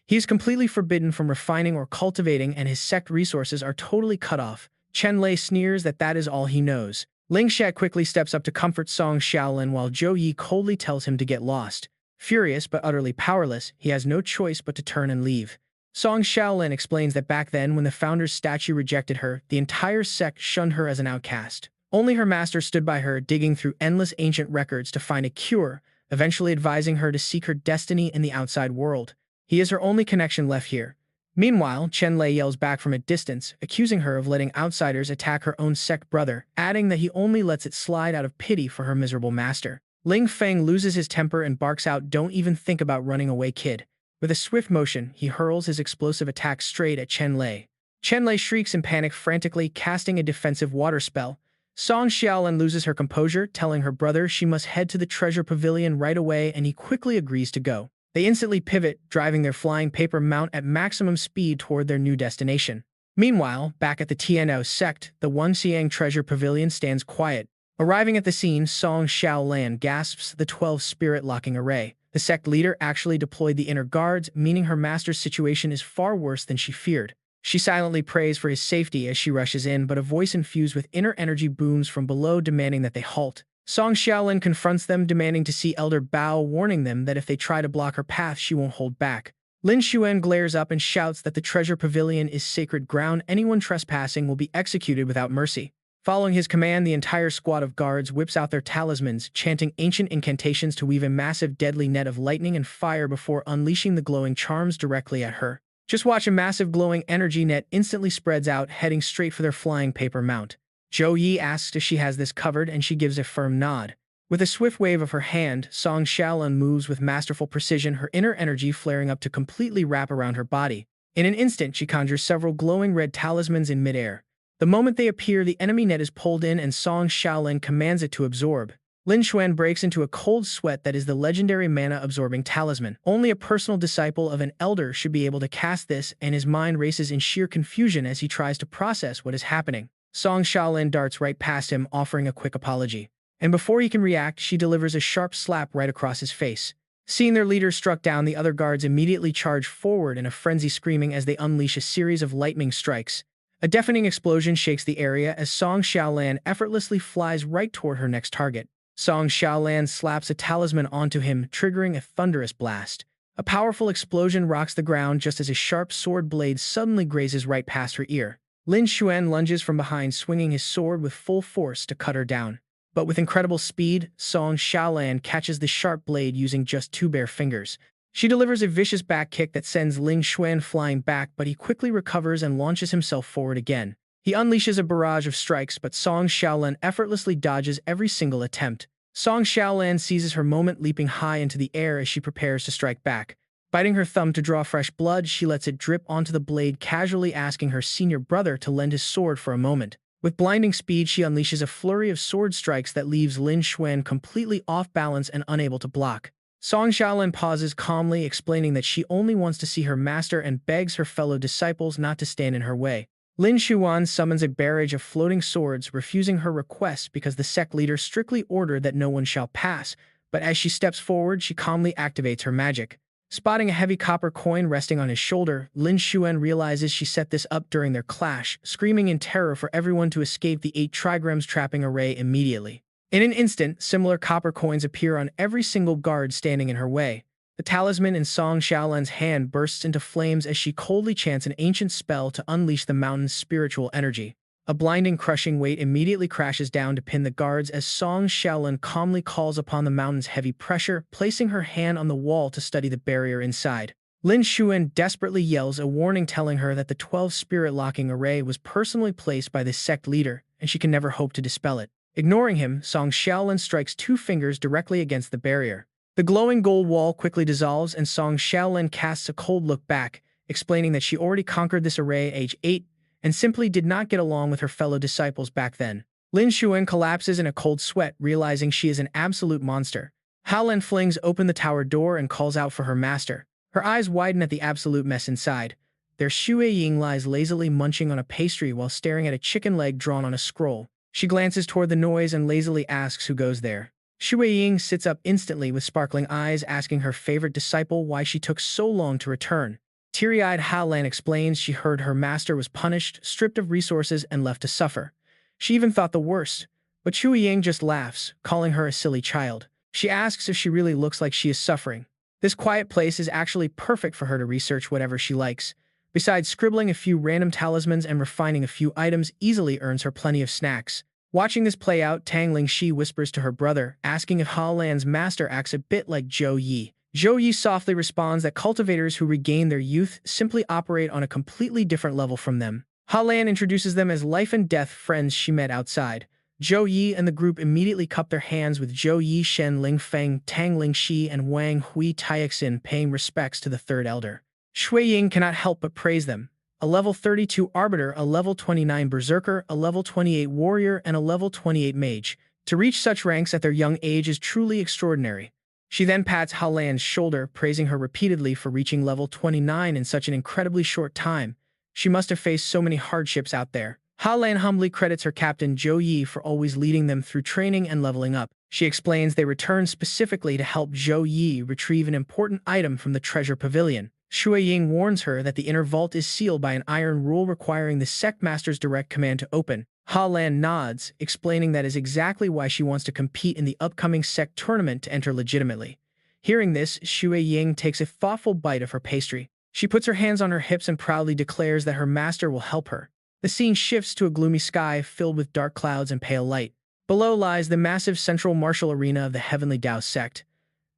He is completely forbidden from refining or cultivating, and his sect resources are totally cut off. Chen Lei sneers that is all he knows. Ling Xia quickly steps up to comfort Song Xiaolin while Zhou Yi coldly tells him to get lost. Furious but utterly powerless, he has no choice but to turn and leave. Song Xiaolin explains that back then, when the founder's statue rejected her, the entire sect shunned her as an outcast. Only her master stood by her, digging through endless ancient records to find a cure, eventually advising her to seek her destiny in the outside world. He is her only connection left here. Meanwhile, Chen Lei yells back from a distance, accusing her of letting outsiders attack her own sect brother, adding that he only lets it slide out of pity for her miserable master. Ling Feng loses his temper and barks out, "Don't even think about running away, kid." With a swift motion, he hurls his explosive attack straight at Chen Lei. Chen Lei shrieks in panic, frantically casting a defensive water spell. Song Xiaolin loses her composure, telling her brother she must head to the treasure pavilion right away, and he quickly agrees to go. They instantly pivot, driving their flying paper mount at maximum speed toward their new destination. Meanwhile, back at the TNO sect, the Wanxiang Treasure Pavilion stands quiet. Arriving at the scene, Song Xiaolin gasps, "The 12 spirit locking array." The sect leader actually deployed the inner guards, meaning her master's situation is far worse than she feared. She silently prays for his safety as she rushes in, but a voice infused with inner energy booms from below, demanding that they halt. Song Xiaolin confronts them, demanding to see Elder Bao, warning them that if they try to block her path, she won't hold back. Lin Xuan glares up and shouts that the treasure pavilion is sacred ground. Anyone trespassing will be executed without mercy. Following his command, the entire squad of guards whips out their talismans, chanting ancient incantations to weave a massive deadly net of lightning and fire before unleashing the glowing charms directly at her. Just watch, a massive glowing energy net instantly spreads out, heading straight for their flying paper mount. Zhou Yi asks if she has this covered, and she gives a firm nod. With a swift wave of her hand, Song Xiaolin moves with masterful precision, her inner energy flaring up to completely wrap around her body. In an instant, she conjures several glowing red talismans in midair. The moment they appear, the enemy net is pulled in and Song Xiaolin commands it to absorb. Lin Xuan breaks into a cold sweat. That is the legendary mana-absorbing talisman. Only a personal disciple of an elder should be able to cast this, and his mind races in sheer confusion as he tries to process what is happening. Song Xiaolin darts right past him, offering a quick apology. And before he can react, she delivers a sharp slap right across his face. Seeing their leader struck down, the other guards immediately charge forward in a frenzy, screaming as they unleash a series of lightning strikes. A deafening explosion shakes the area as Song Xiaolin effortlessly flies right toward her next target. Song Xiaolin slaps a talisman onto him, triggering a thunderous blast. A powerful explosion rocks the ground just as a sharp sword blade suddenly grazes right past her ear. Lin Xuan lunges from behind, swinging his sword with full force to cut her down. But with incredible speed, Song Xiaolin catches the sharp blade using just 2 bare fingers. She delivers a vicious back kick that sends Lin Xuan flying back, but he quickly recovers and launches himself forward again. He unleashes a barrage of strikes, but Song Xiaolin effortlessly dodges every single attempt. Song Xiaolin seizes her moment, leaping high into the air as she prepares to strike back. Biting her thumb to draw fresh blood, she lets it drip onto the blade, casually asking her senior brother to lend his sword for a moment. With blinding speed, she unleashes a flurry of sword strikes that leaves Lin Xuan completely off balance and unable to block. Song Xiaolin pauses calmly, explaining that she only wants to see her master and begs her fellow disciples not to stand in her way. Lin Xuan summons a barrage of floating swords, refusing her request because the sect leader strictly ordered that no one shall pass, but as she steps forward, she calmly activates her magic. Spotting a heavy copper coin resting on his shoulder, Lin Xuan realizes she set this up during their clash, screaming in terror for everyone to escape the 8 trigrams trapping array immediately. In an instant, similar copper coins appear on every single guard standing in her way. The talisman in Song Xiaolin's hand bursts into flames as she coldly chants an ancient spell to unleash the mountain's spiritual energy. A blinding, crushing weight immediately crashes down to pin the guards as Song Xiaolin calmly calls upon the mountain's heavy pressure, placing her hand on the wall to study the barrier inside. Lin Xuan desperately yells a warning, telling her that the 12 spirit locking array was personally placed by the sect leader, and she can never hope to dispel it. Ignoring him, Song Xiaolin strikes 2 fingers directly against the barrier. The glowing gold wall quickly dissolves, and Song Xiaolin casts a cold look back, explaining that she already conquered this array at age 8 and simply did not get along with her fellow disciples back then. Lin Xuan collapses in a cold sweat, realizing she is an absolute monster. Haolen flings open the tower door and calls out for her master. Her eyes widen at the absolute mess inside. Their Xue Ying lies lazily munching on a pastry while staring at a chicken leg drawn on a scroll. She glances toward the noise and lazily asks who goes there. Shui Ying sits up instantly with sparkling eyes, asking her favorite disciple why she took so long to return. Teary-eyed Hao Lan explains she heard her master was punished, stripped of resources, and left to suffer. She even thought the worst, but Shui Ying just laughs, calling her a silly child. She asks if she really looks like she is suffering. This quiet place is actually perfect for her to research whatever she likes. Besides, scribbling a few random talismans and refining a few items easily earns her plenty of snacks. Watching this play out, Tang Lingxi whispers to her brother, asking if Hao Lan's master acts a bit like Zhou Yi. Zhou Yi softly responds that cultivators who regain their youth simply operate on a completely different level from them. Hao Lan introduces them as life and death friends she met outside. Zhou Yi and the group immediately cup their hands, with Zhou Yi, Shen Lingfeng, Tang Lingxi, and Wang Hui Taixin paying respects to the third elder. Shui Ying cannot help but praise them. A level 32 Arbiter, a level 29 Berserker, a level 28 Warrior, and a level 28 Mage. To reach such ranks at their young age is truly extraordinary. She then pats Hao Lan's shoulder, praising her repeatedly for reaching level 29 in such an incredibly short time. She must have faced so many hardships out there. Hao Lan humbly credits her captain Zhou Yi for always leading them through training and leveling up. She explains they returned specifically to help Zhou Yi retrieve an important item from the treasure pavilion. Shui Ying warns her that the inner vault is sealed by an iron rule requiring the sect master's direct command to open. Hao Lan nods, explaining that is exactly why she wants to compete in the upcoming sect tournament to enter legitimately. Hearing this, Shui Ying takes a thoughtful bite of her pastry. She puts her hands on her hips and proudly declares that her master will help her. The scene shifts to a gloomy sky filled with dark clouds and pale light. Below lies the massive central martial arena of the Heavenly Tao sect.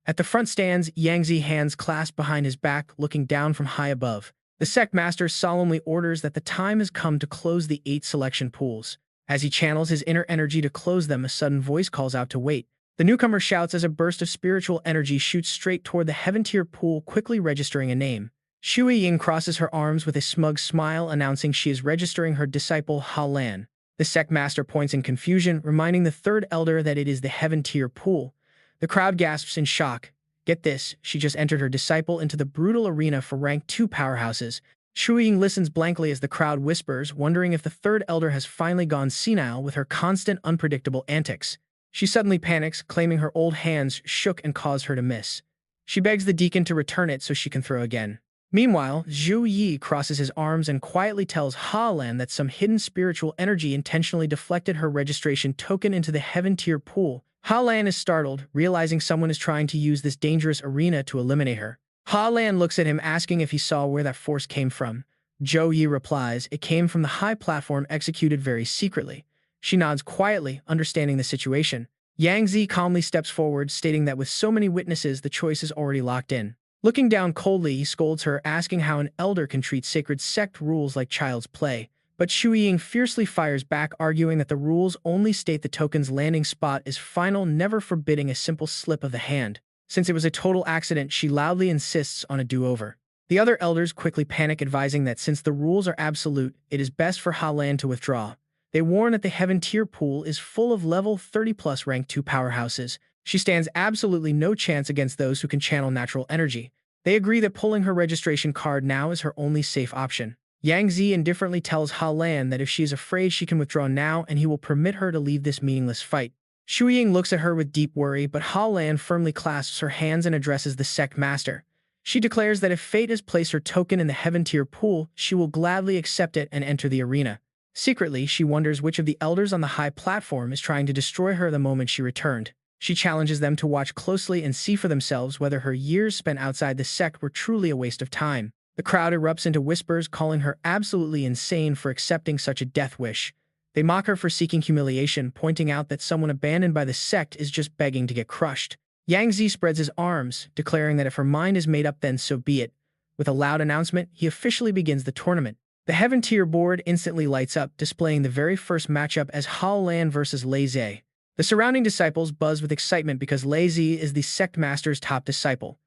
At the front stands Yangzi, hands clasped behind his back, looking down from high above. The sect master solemnly orders that the time has come to close the 8 selection pools. As he channels his inner energy to close them, a sudden voice calls out to wait. The newcomer shouts as a burst of spiritual energy shoots straight toward the Heaven Tier pool, quickly registering a name. Shui Ying crosses her arms with a smug smile, announcing she is registering her disciple Hao Lan. The sect master points in confusion, reminding the third elder that it is the Heaven Tier pool. The crowd gasps in shock. Get this, she just entered her disciple into the brutal arena for rank 2 powerhouses. Shui Ying listens blankly as the crowd whispers, wondering if the third elder has finally gone senile with her constant, unpredictable antics. She suddenly panics, claiming her old hands shook and caused her to miss. She begs the deacon to return it so she can throw again. Meanwhile, Zhou Yi crosses his arms and quietly tells Hao Lan that some hidden spiritual energy intentionally deflected her registration token into the Heaven Tier pool. Hao Lan is startled, realizing someone is trying to use this dangerous arena to eliminate her. Hao Lan looks at him, asking if he saw where that force came from. Zhou Yi replies, it came from the high platform executed very secretly. She nods quietly, understanding the situation. Yangzi calmly steps forward, stating that with so many witnesses, the choice is already locked in. Looking down coldly, he scolds her, asking how an elder can treat sacred sect rules like child's play. But Shui Ying fiercely fires back, arguing that the rules only state the token's landing spot is final, never forbidding a simple slip of the hand. Since it was a total accident, she loudly insists on a do-over. The other elders quickly panic, advising that since the rules are absolute, it is best for Hao Lan to withdraw. They warn that the Heaven Tier pool is full of level 30+ rank 2 powerhouses. She stands absolutely no chance against those who can channel natural energy. They agree that pulling her registration card now is her only safe option. Yangzi indifferently tells Hao Lan that if she is afraid, she can withdraw now and he will permit her to leave this meaningless fight. Shui Ying looks at her with deep worry, but Hao Lan firmly clasps her hands and addresses the sect master. She declares that if fate has placed her token in the Heaven Tier pool, she will gladly accept it and enter the arena. Secretly, she wonders which of the elders on the high platform is trying to destroy her the moment she returned. She challenges them to watch closely and see for themselves whether her years spent outside the sect were truly a waste of time. The crowd erupts into whispers, calling her absolutely insane for accepting such a death wish. They mock her for seeking humiliation, pointing out that someone abandoned by the sect is just begging to get crushed. Yangzi spreads his arms, declaring that if her mind is made up, then so be it. With a loud announcement, he officially begins the tournament. The Heaven Tier board instantly lights up, displaying the very first matchup as Hao Lan versus Lei Zhe. The surrounding disciples buzz with excitement because Lei Zhe is the sect master's top disciple.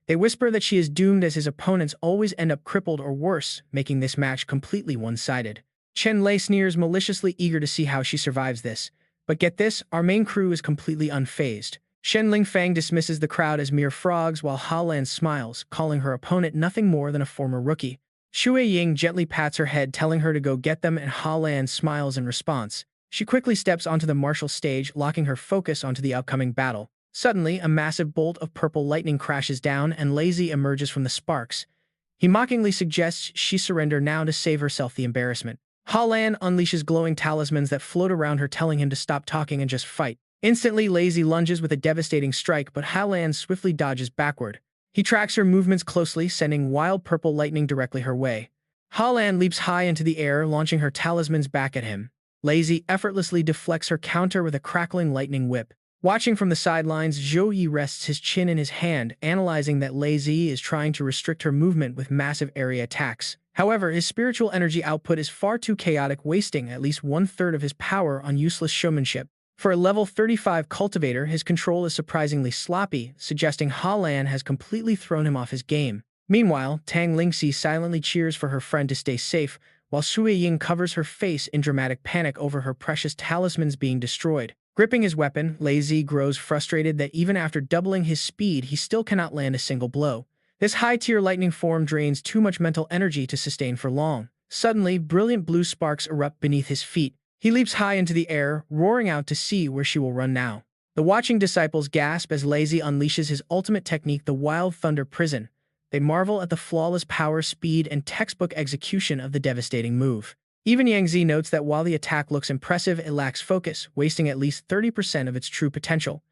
They whisper that she is doomed as his opponents always end up crippled or worse, making this match completely one-sided. Chen Lei sneers maliciously, eager to see how she survives this. But get this, our main crew is completely unfazed. Shen Lingfeng dismisses the crowd as mere frogs while Hao Lan smiles, calling her opponent nothing more than a former rookie. Shui Ying gently pats her head, telling her to go get them, and Hao Lan smiles in response. She quickly steps onto the martial stage, locking her focus onto the upcoming battle. Suddenly, a massive bolt of purple lightning crashes down and Lazy emerges from the sparks. He mockingly suggests she surrender now to save herself the embarrassment. Ha Lan unleashes glowing talismans that float around her, telling him to stop talking and just fight. Instantly, Lazy lunges with a devastating strike, but Ha Lan swiftly dodges backward. He tracks her movements closely, sending wild purple lightning directly her way. Ha Lan leaps high into the air, launching her talismans back at him. Lazy effortlessly deflects her counter with a crackling lightning whip. Watching from the sidelines, Zhou Yi rests his chin in his hand, analyzing that Lazy is trying to restrict her movement with massive area attacks. However, his spiritual energy output is far too chaotic, wasting at least one-third of his power on useless showmanship. For a level 35 cultivator, his control is surprisingly sloppy, suggesting Ha Lan has completely thrown him off his game. Meanwhile, Tang Lingxi silently cheers for her friend to stay safe, while Sui Ying covers her face in dramatic panic over her precious talismans being destroyed. Gripping his weapon, Lazy grows frustrated that even after doubling his speed, he still cannot land a single blow. This high-tier lightning form drains too much mental energy to sustain for long. Suddenly, brilliant blue sparks erupt beneath his feet. He leaps high into the air, roaring out to see where she will run now. The watching disciples gasp as Lazy unleashes his ultimate technique, the Wild Thunder Prison. They marvel at the flawless power, speed, and textbook execution of the devastating move. Even Yangzi notes that while the attack looks impressive, it lacks focus, wasting at least 30% of its true potential.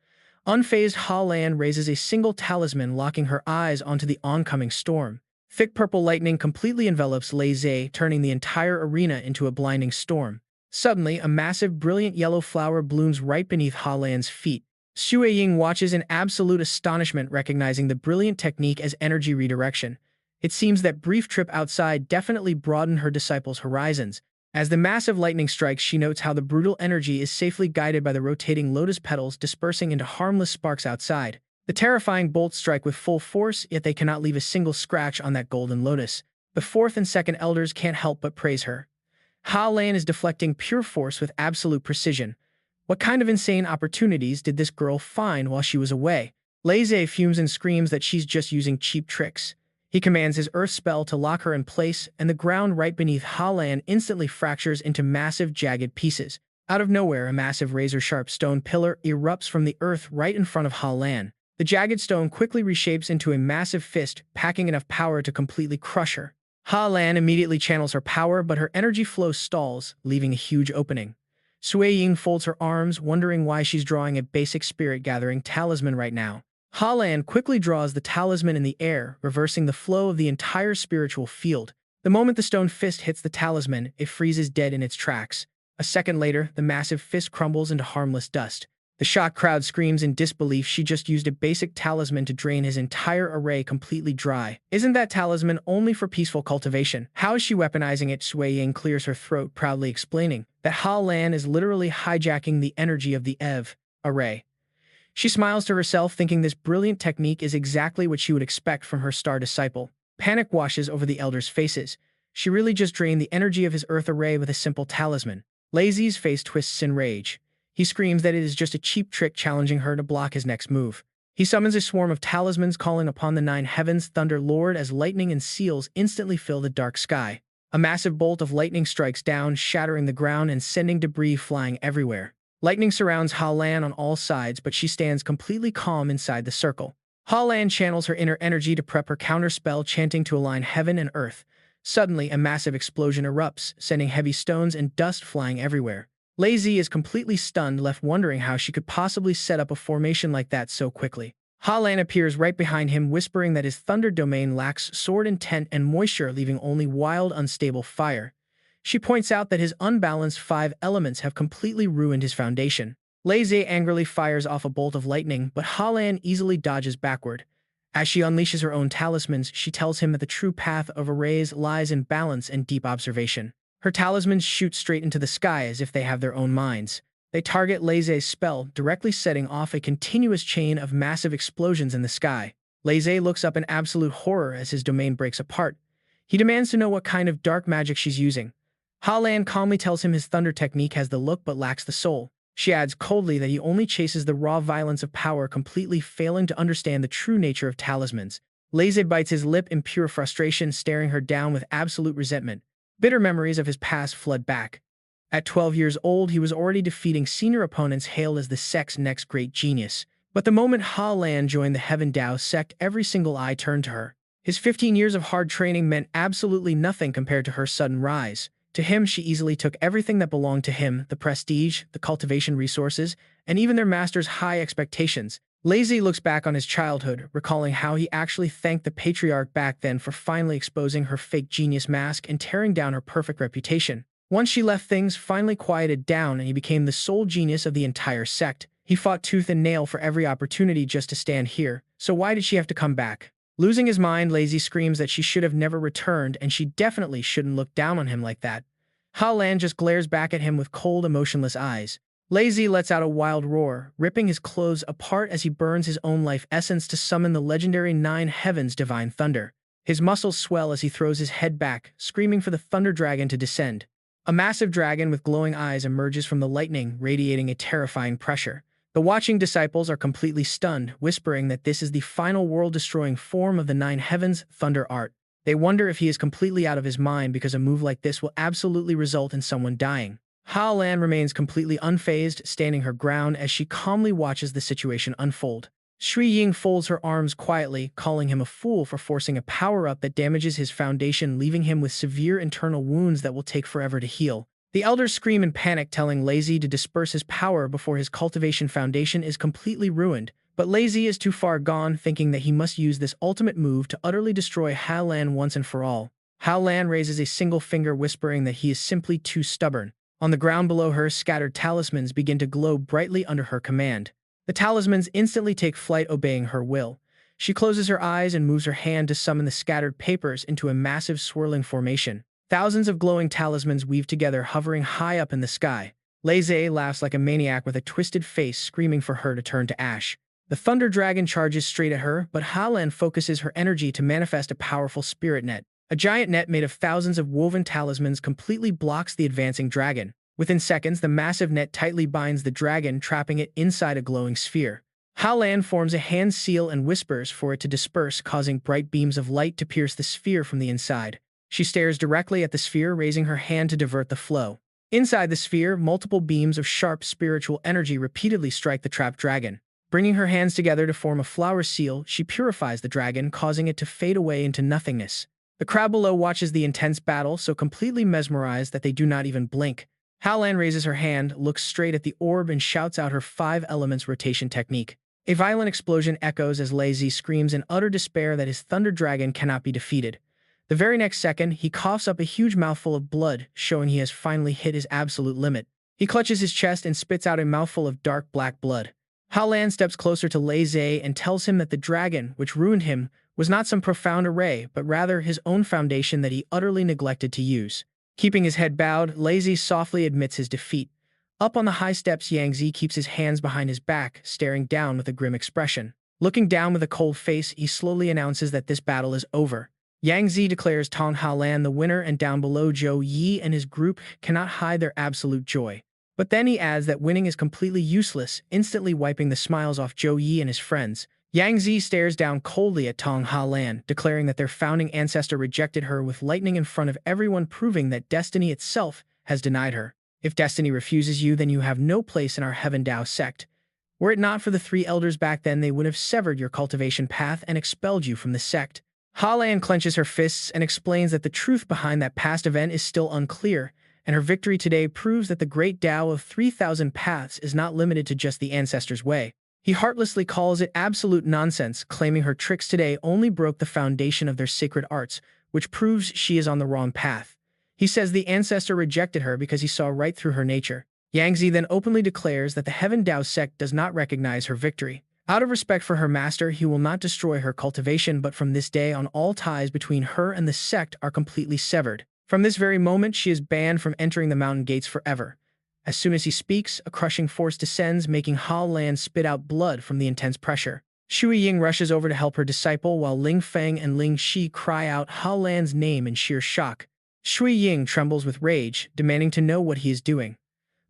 Unfazed, Ha Lan raises a single talisman, locking her eyes onto the oncoming storm. Thick purple lightning completely envelops Lazy, turning the entire arena into a blinding storm. Suddenly, a massive, brilliant yellow flower blooms right beneath Ha Lan's feet. Sui Ying watches in absolute astonishment, recognizing the brilliant technique as energy redirection. It seems that brief trip outside definitely broadened her disciples' horizons. As the massive lightning strikes, she notes how the brutal energy is safely guided by the rotating lotus petals, dispersing into harmless sparks outside. The terrifying bolts strike with full force, yet they cannot leave a single scratch on that golden lotus. The fourth and second elders can't help but praise her. Ha Lan is deflecting pure force with absolute precision. What kind of insane opportunities did this girl find while she was away? Lazy fumes and screams that she's just using cheap tricks. He commands his earth spell to lock her in place, and the ground right beneath Ha Lan instantly fractures into massive, jagged pieces. Out of nowhere, a massive razor-sharp stone pillar erupts from the earth right in front of Ha Lan. The jagged stone quickly reshapes into a massive fist, packing enough power to completely crush her. Ha Lan immediately channels her power, but her energy flow stalls, leaving a huge opening. Sui Ying folds her arms, wondering why she's drawing a basic spirit-gathering talisman right now. Ha Lan quickly draws the talisman in the air, reversing the flow of the entire spiritual field. The moment the stone fist hits the talisman, it freezes dead in its tracks. A second later, the massive fist crumbles into harmless dust. The shocked crowd screams in disbelief. She just used a basic talisman to drain his entire array completely dry. Isn't that talisman only for peaceful cultivation? How is she weaponizing it? Sui Ying clears her throat, proudly explaining that Ha Lan is literally hijacking the energy of the EV array. She smiles to herself, thinking this brilliant technique is exactly what she would expect from her star disciple. Panic washes over the elders' faces. She really just drained the energy of his earth array with a simple talisman. Lazy's face twists in rage. He screams that it is just a cheap trick, challenging her to block his next move. He summons a swarm of talismans, calling upon the nine heavens Thunder Lord as lightning and seals instantly fill the dark sky. A massive bolt of lightning strikes down, shattering the ground and sending debris flying everywhere. Lightning surrounds Ha Lan on all sides, but she stands completely calm inside the circle. Ha Lan channels her inner energy to prep her counterspell, chanting to align heaven and earth. Suddenly, a massive explosion erupts, sending heavy stones and dust flying everywhere. Lazy is completely stunned, left wondering how she could possibly set up a formation like that so quickly. Ha Lan appears right behind him, whispering that his thunder domain lacks sword intent and moisture, leaving only wild, unstable fire. She points out that his unbalanced 5 elements have completely ruined his foundation. Lazy angrily fires off a bolt of lightning, but Ha Lan easily dodges backward. As she unleashes her own talismans, she tells him that the true path of arrays lies in balance and deep observation. Her talismans shoot straight into the sky as if they have their own minds. They target Lazy's spell, directly setting off a continuous chain of massive explosions in the sky. Lazy looks up in absolute horror as his domain breaks apart. He demands to know what kind of dark magic she's using. Ha Lan calmly tells him his thunder technique has the look but lacks the soul. She adds coldly that he only chases the raw violence of power, completely failing to understand the true nature of talismans. Lazy bites his lip in pure frustration, staring her down with absolute resentment. Bitter memories of his past flood back. At 12 years old, he was already defeating senior opponents hailed as the sect's next great genius. But the moment Ha Lan joined the Heaven Dao sect, every single eye turned to her. His 15 years of hard training meant absolutely nothing compared to her sudden rise. To him, she easily took everything that belonged to him, the prestige, the cultivation resources, and even their master's high expectations. Lazy looks back on his childhood, recalling how he actually thanked the patriarch back then for finally exposing her fake genius mask and tearing down her perfect reputation. Once she left, things finally quieted down and he became the sole genius of the entire sect. He fought tooth and nail for every opportunity just to stand here, so why did she have to come back? Losing his mind, Lazy screams that she should have never returned and she definitely shouldn't look down on him like that. Ha Lan just glares back at him with cold, emotionless eyes. Lazy lets out a wild roar, ripping his clothes apart as he burns his own life essence to summon the legendary Nine Heavens' divine thunder. His muscles swell as he throws his head back, screaming for the Thunder Dragon to descend. A massive dragon with glowing eyes emerges from the lightning, radiating a terrifying pressure. The watching disciples are completely stunned, whispering that this is the final world-destroying form of the Nine Heavens' thunder art. They wonder if he is completely out of his mind because a move like this will absolutely result in someone dying. Ha Lan remains completely unfazed, standing her ground as she calmly watches the situation unfold. Shui Ying folds her arms quietly, calling him a fool for forcing a power-up that damages his foundation, leaving him with severe internal wounds that will take forever to heal. The elders scream in panic, telling Lazy to disperse his power before his cultivation foundation is completely ruined. But Lazy is too far gone, thinking that he must use this ultimate move to utterly destroy Ha Lan once and for all. Ha Lan raises a single finger, whispering that he is simply too stubborn. On the ground below her, scattered talismans begin to glow brightly under her command. The talismans instantly take flight, obeying her will. She closes her eyes and moves her hand to summon the scattered papers into a massive swirling formation. Thousands of glowing talismans weave together, hovering high up in the sky. Lazy laughs like a maniac with a twisted face, screaming for her to turn to ash. The Thunder Dragon charges straight at her, but Ha Lan focuses her energy to manifest a powerful spirit net. A giant net made of thousands of woven talismans completely blocks the advancing dragon. Within seconds, the massive net tightly binds the dragon, trapping it inside a glowing sphere. Ha Lan forms a hand seal and whispers for it to disperse, causing bright beams of light to pierce the sphere from the inside. She stares directly at the sphere, raising her hand to divert the flow. Inside the sphere, multiple beams of sharp spiritual energy repeatedly strike the trapped dragon. Bringing her hands together to form a flower seal, she purifies the dragon, causing it to fade away into nothingness. The crowd below watches the intense battle, so completely mesmerized that they do not even blink. Ha Lan raises her hand, looks straight at the orb, and shouts out her 5 elements rotation technique. A violent explosion echoes as Lazy screams in utter despair that his Thunder Dragon cannot be defeated. The very next second, he coughs up a huge mouthful of blood, showing he has finally hit his absolute limit. He clutches his chest and spits out a mouthful of dark black blood. Ha Lan steps closer to Lazy and tells him that the dragon, which ruined him, was not some profound array, but rather his own foundation that he utterly neglected to use. Keeping his head bowed, Lazy softly admits his defeat. Up on the high steps, Yang Zi keeps his hands behind his back, staring down with a grim expression. Looking down with a cold face, he slowly announces that this battle is over. Yang Zi declares Tong Ha Lan the winner, and down below, Zhou Yi and his group cannot hide their absolute joy. But then he adds that winning is completely useless, instantly wiping the smiles off Zhou Yi and his friends. Yang Zi stares down coldly at Tong Ha Lan, declaring that their founding ancestor rejected her with lightning in front of everyone, proving that destiny itself has denied her. If destiny refuses you, then you have no place in our Heaven Dao sect. Were it not for the 3 elders back then, they would have severed your cultivation path and expelled you from the sect. Ha Lan clenches her fists and explains that the truth behind that past event is still unclear, and her victory today proves that the great Dao of 3,000 paths is not limited to just the ancestors' way. He heartlessly calls it absolute nonsense, claiming her tricks today only broke the foundation of their sacred arts, which proves she is on the wrong path. He says the ancestor rejected her because he saw right through her nature. Yang Zi then openly declares that the Heaven Dao sect does not recognize her victory. Out of respect for her master, he will not destroy her cultivation, but from this day on, all ties between her and the sect are completely severed. From this very moment, she is banned from entering the mountain gates forever. As soon as he speaks, a crushing force descends, making Ha Lan spit out blood from the intense pressure. Shui Ying rushes over to help her disciple, while Ling Feng and Ling Shi cry out Ha Lan's name in sheer shock. Shui Ying trembles with rage, demanding to know what he is doing.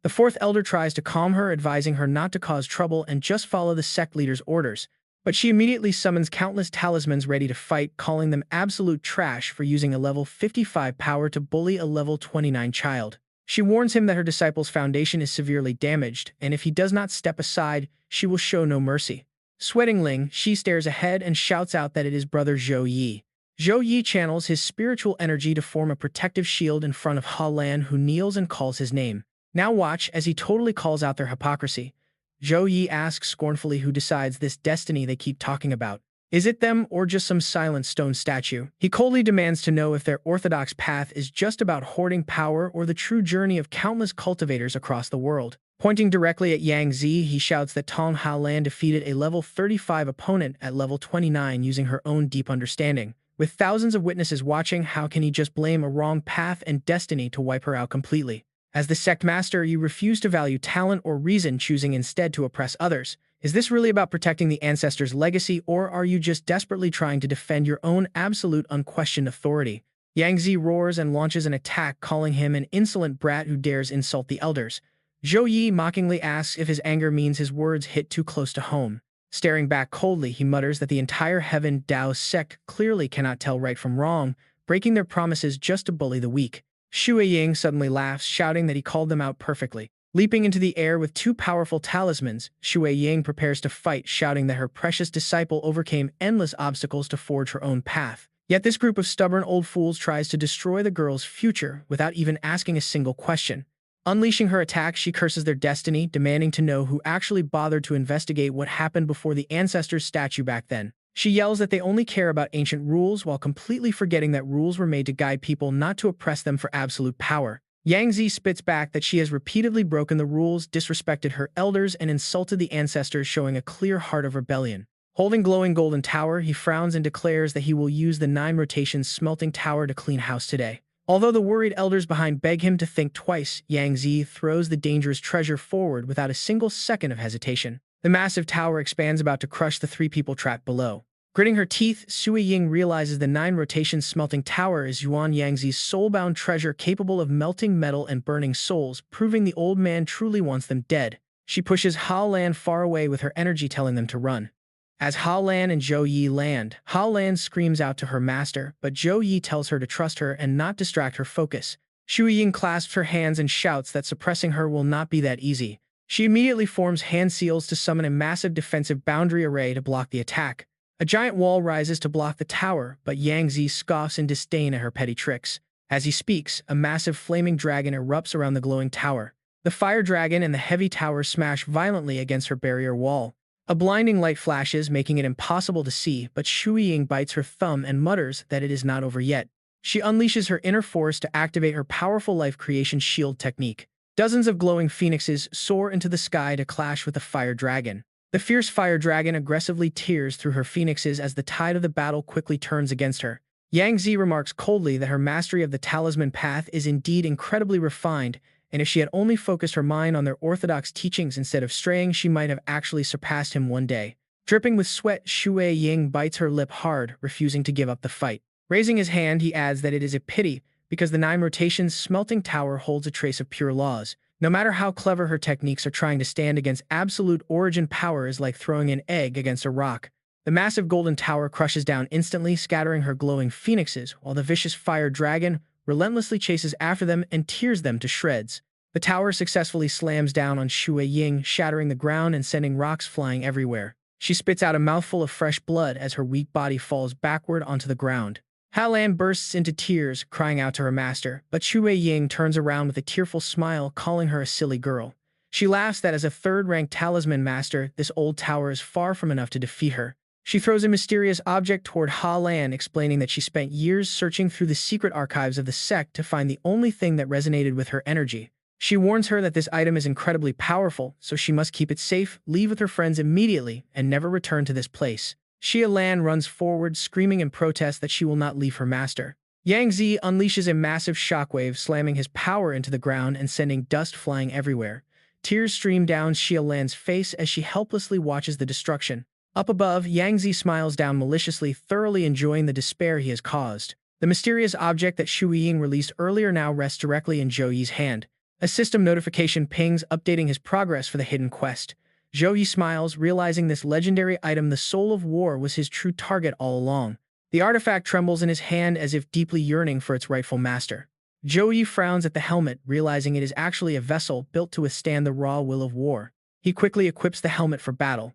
The 4th elder tries to calm her, advising her not to cause trouble and just follow the sect leader's orders. But she immediately summons countless talismans ready to fight, calling them absolute trash for using a level 55 power to bully a level 29 child. She warns him that her disciple's foundation is severely damaged, and if he does not step aside, she will show no mercy. Sweating Ling, she stares ahead and shouts out that it is brother Zhou Yi. Zhou Yi channels his spiritual energy to form a protective shield in front of Ha Lan, who kneels and calls his name. Now watch as he totally calls out their hypocrisy. Zhou Yi asks scornfully who decides this destiny they keep talking about. Is it them or just some silent stone statue? He coldly demands to know if their orthodox path is just about hoarding power or the true journey of countless cultivators across the world. Pointing directly at Yang Zi, he shouts that Tong Haolan defeated a level 35 opponent at level 29 using her own deep understanding. With thousands of witnesses watching, how can he just blame a wrong path and destiny to wipe her out completely? As the sect master, you refuse to value talent or reason, choosing instead to oppress others. Is this really about protecting the ancestors' legacy, or are you just desperately trying to defend your own absolute unquestioned authority? Yang Zi roars and launches an attack, calling him an insolent brat who dares insult the elders. Zhou Yi mockingly asks if his anger means his words hit too close to home. Staring back coldly, he mutters that the entire Heaven Dao sect clearly cannot tell right from wrong, breaking their promises just to bully the weak. Shui Ying suddenly laughs, shouting that he called them out perfectly. Leaping into the air with two powerful talismans, Shui Ying prepares to fight, shouting that her precious disciple overcame endless obstacles to forge her own path. Yet this group of stubborn old fools tries to destroy the girl's future without even asking a single question. Unleashing her attack, she curses their destiny, demanding to know who actually bothered to investigate what happened before the ancestors' statue back then. She yells that they only care about ancient rules while completely forgetting that rules were made to guide people, not to oppress them for absolute power. Yang Zi spits back that she has repeatedly broken the rules, disrespected her elders, and insulted the ancestors, showing a clear heart of rebellion. Holding glowing golden tower, he frowns and declares that he will use the 9 rotations smelting tower to clean house today. Although the worried elders behind beg him to think twice, Yang Zi throws the dangerous treasure forward without a single second of hesitation. The massive tower expands, about to crush the 3 people trapped below. Gritting her teeth, Sui Ying realizes the 9 rotations smelting tower is Yuan Yangzi's soul-bound treasure capable of melting metal and burning souls, proving the old man truly wants them dead. She pushes Hao Lan far away with her energy, telling them to run. As Hao Lan and Zhou Yi land, Hao Lan screams out to her master, but Zhou Yi tells her to trust her and not distract her focus. Shui Ying clasps her hands and shouts that suppressing her will not be that easy. She immediately forms hand seals to summon a massive defensive boundary array to block the attack. A giant wall rises to block the tower, but Yang Zi scoffs in disdain at her petty tricks. As he speaks, a massive flaming dragon erupts around the glowing tower. The fire dragon and the heavy tower smash violently against her barrier wall. A blinding light flashes, making it impossible to see, but Shui Ying bites her thumb and mutters that it is not over yet. She unleashes her inner force to activate her powerful life creation shield technique. Dozens of glowing phoenixes soar into the sky to clash with the fire dragon. The fierce fire dragon aggressively tears through her phoenixes as the tide of the battle quickly turns against her. Yang Zi remarks coldly that her mastery of the talisman path is indeed incredibly refined, and if she had only focused her mind on their orthodox teachings instead of straying, she might have actually surpassed him one day. Dripping with sweat, Shui Ying bites her lip hard, refusing to give up the fight. Raising his hand, he adds that it is a pity, because the 9 rotations smelting tower holds a trace of pure laws. No matter how clever her techniques are, trying to stand against absolute origin power is like throwing an egg against a rock. The massive golden tower crushes down instantly, scattering her glowing phoenixes, while the vicious fire dragon relentlessly chases after them and tears them to shreds. The tower successfully slams down on Shui Ying, shattering the ground and sending rocks flying everywhere. She spits out a mouthful of fresh blood as her weak body falls backward onto the ground. Hao Lan bursts into tears, crying out to her master, but Shui Ying turns around with a tearful smile, calling her a silly girl. She laughs that as a 3rd-ranked talisman master, this old tower is far from enough to defeat her. She throws a mysterious object toward Hao Lan, explaining that she spent years searching through the secret archives of the sect to find the only thing that resonated with her energy. She warns her that this item is incredibly powerful, so she must keep it safe, leave with her friends immediately, and never return to this place. Xia Lan runs forward, screaming in protest that she will not leave her master. Yang Zi unleashes a massive shockwave, slamming his power into the ground and sending dust flying everywhere. Tears stream down Xia Lan's face as she helplessly watches the destruction. Up above, Yang Zi smiles down maliciously, thoroughly enjoying the despair he has caused. The mysterious object that Shui Ying released earlier now rests directly in Zhou Yi's hand. A system notification pings, updating his progress for the hidden quest. Zhou Yi smiles, realizing this legendary item, the Soul of War, was his true target all along. The artifact trembles in his hand as if deeply yearning for its rightful master. Zhou Yi frowns at the helmet, realizing it is actually a vessel built to withstand the raw will of war. He quickly equips the helmet for battle.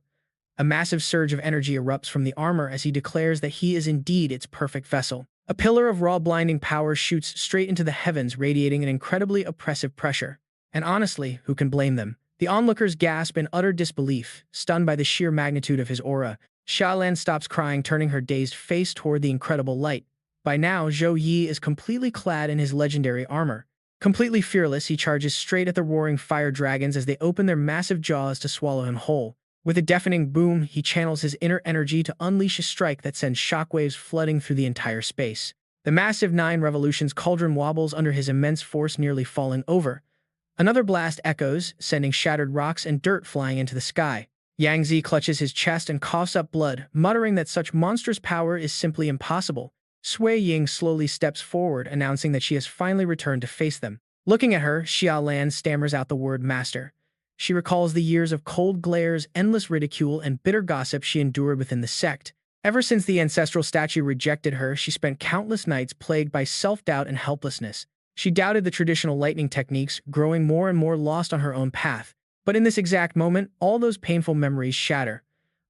A massive surge of energy erupts from the armor as he declares that he is indeed its perfect vessel. A pillar of raw blinding power shoots straight into the heavens, radiating an incredibly oppressive pressure. And honestly, who can blame them? The onlookers gasp in utter disbelief, stunned by the sheer magnitude of his aura. Xiaolan stops crying, turning her dazed face toward the incredible light. By now, Zhou Yi is completely clad in his legendary armor. Completely fearless, he charges straight at the roaring fire dragons as they open their massive jaws to swallow him whole. With a deafening boom, he channels his inner energy to unleash a strike that sends shockwaves flooding through the entire space. The massive 9 revolutions cauldron wobbles under his immense force, nearly falling over. Another blast echoes, sending shattered rocks and dirt flying into the sky. Yang Zi clutches his chest and coughs up blood, muttering that such monstrous power is simply impossible. Sui Ying slowly steps forward, announcing that she has finally returned to face them. Looking at her, Xiaolan stammers out the word master. She recalls the years of cold glares, endless ridicule, and bitter gossip she endured within the sect. Ever since the ancestral statue rejected her, she spent countless nights plagued by self-doubt and helplessness. She doubted the traditional lightning techniques, growing more and more lost on her own path. But in this exact moment, all those painful memories shatter.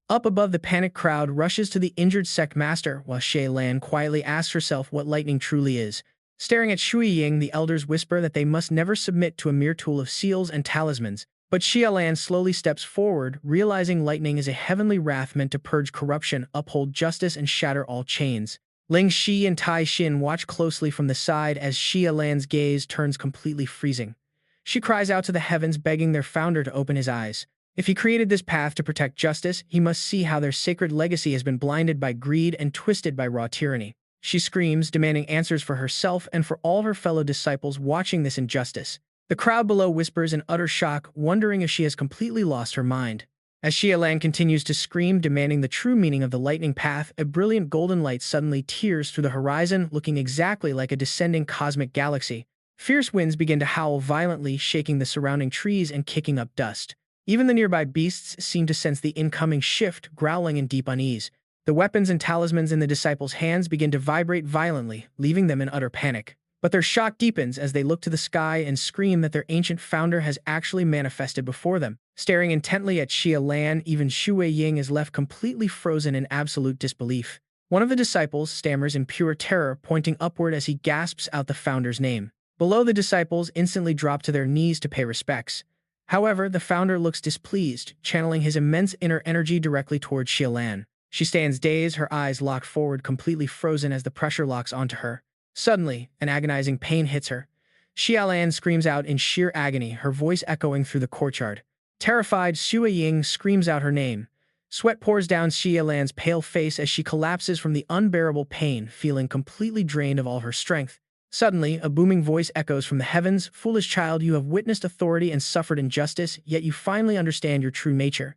Up above, the panicked crowd rushes to the injured sect master, while Xie Lan quietly asks herself what lightning truly is. Staring at Shui Ying, the elders whisper that they must never submit to a mere tool of seals and talismans. But Xiaolan slowly steps forward, realizing lightning is a heavenly wrath meant to purge corruption, uphold justice, and shatter all chains. Ling Shi and Tai Xin watch closely from the side as Xiaolan's gaze turns completely freezing. She cries out to the heavens, begging their founder to open his eyes. If he created this path to protect justice, he must see how their sacred legacy has been blinded by greed and twisted by raw tyranny. She screams, demanding answers for herself and for all her fellow disciples watching this injustice. The crowd below whispers in utter shock, wondering if she has completely lost her mind. As Xiaolan continues to scream, demanding the true meaning of the lightning path, a brilliant golden light suddenly tears through the horizon, looking exactly like a descending cosmic galaxy. Fierce winds begin to howl violently, shaking the surrounding trees and kicking up dust. Even the nearby beasts seem to sense the incoming shift, growling in deep unease. The weapons and talismans in the disciples' hands begin to vibrate violently, leaving them in utter panic. But their shock deepens as they look to the sky and scream that their ancient founder has actually manifested before them. Staring intently at Xiaolan, even Shui Ying is left completely frozen in absolute disbelief. One of the disciples stammers in pure terror, pointing upward as he gasps out the founder's name. Below, the disciples instantly drop to their knees to pay respects. However, the founder looks displeased, channeling his immense inner energy directly towards Xiaolan. She stands dazed, her eyes locked forward, completely frozen as the pressure locks onto her. Suddenly, an agonizing pain hits her. Xiaolan screams out in sheer agony, her voice echoing through the courtyard. Terrified, Sui Ying screams out her name. Sweat pours down Xiaolan's pale face as she collapses from the unbearable pain, feeling completely drained of all her strength. Suddenly, a booming voice echoes from the heavens. "Foolish child, you have witnessed authority and suffered injustice, yet you finally understand your true nature.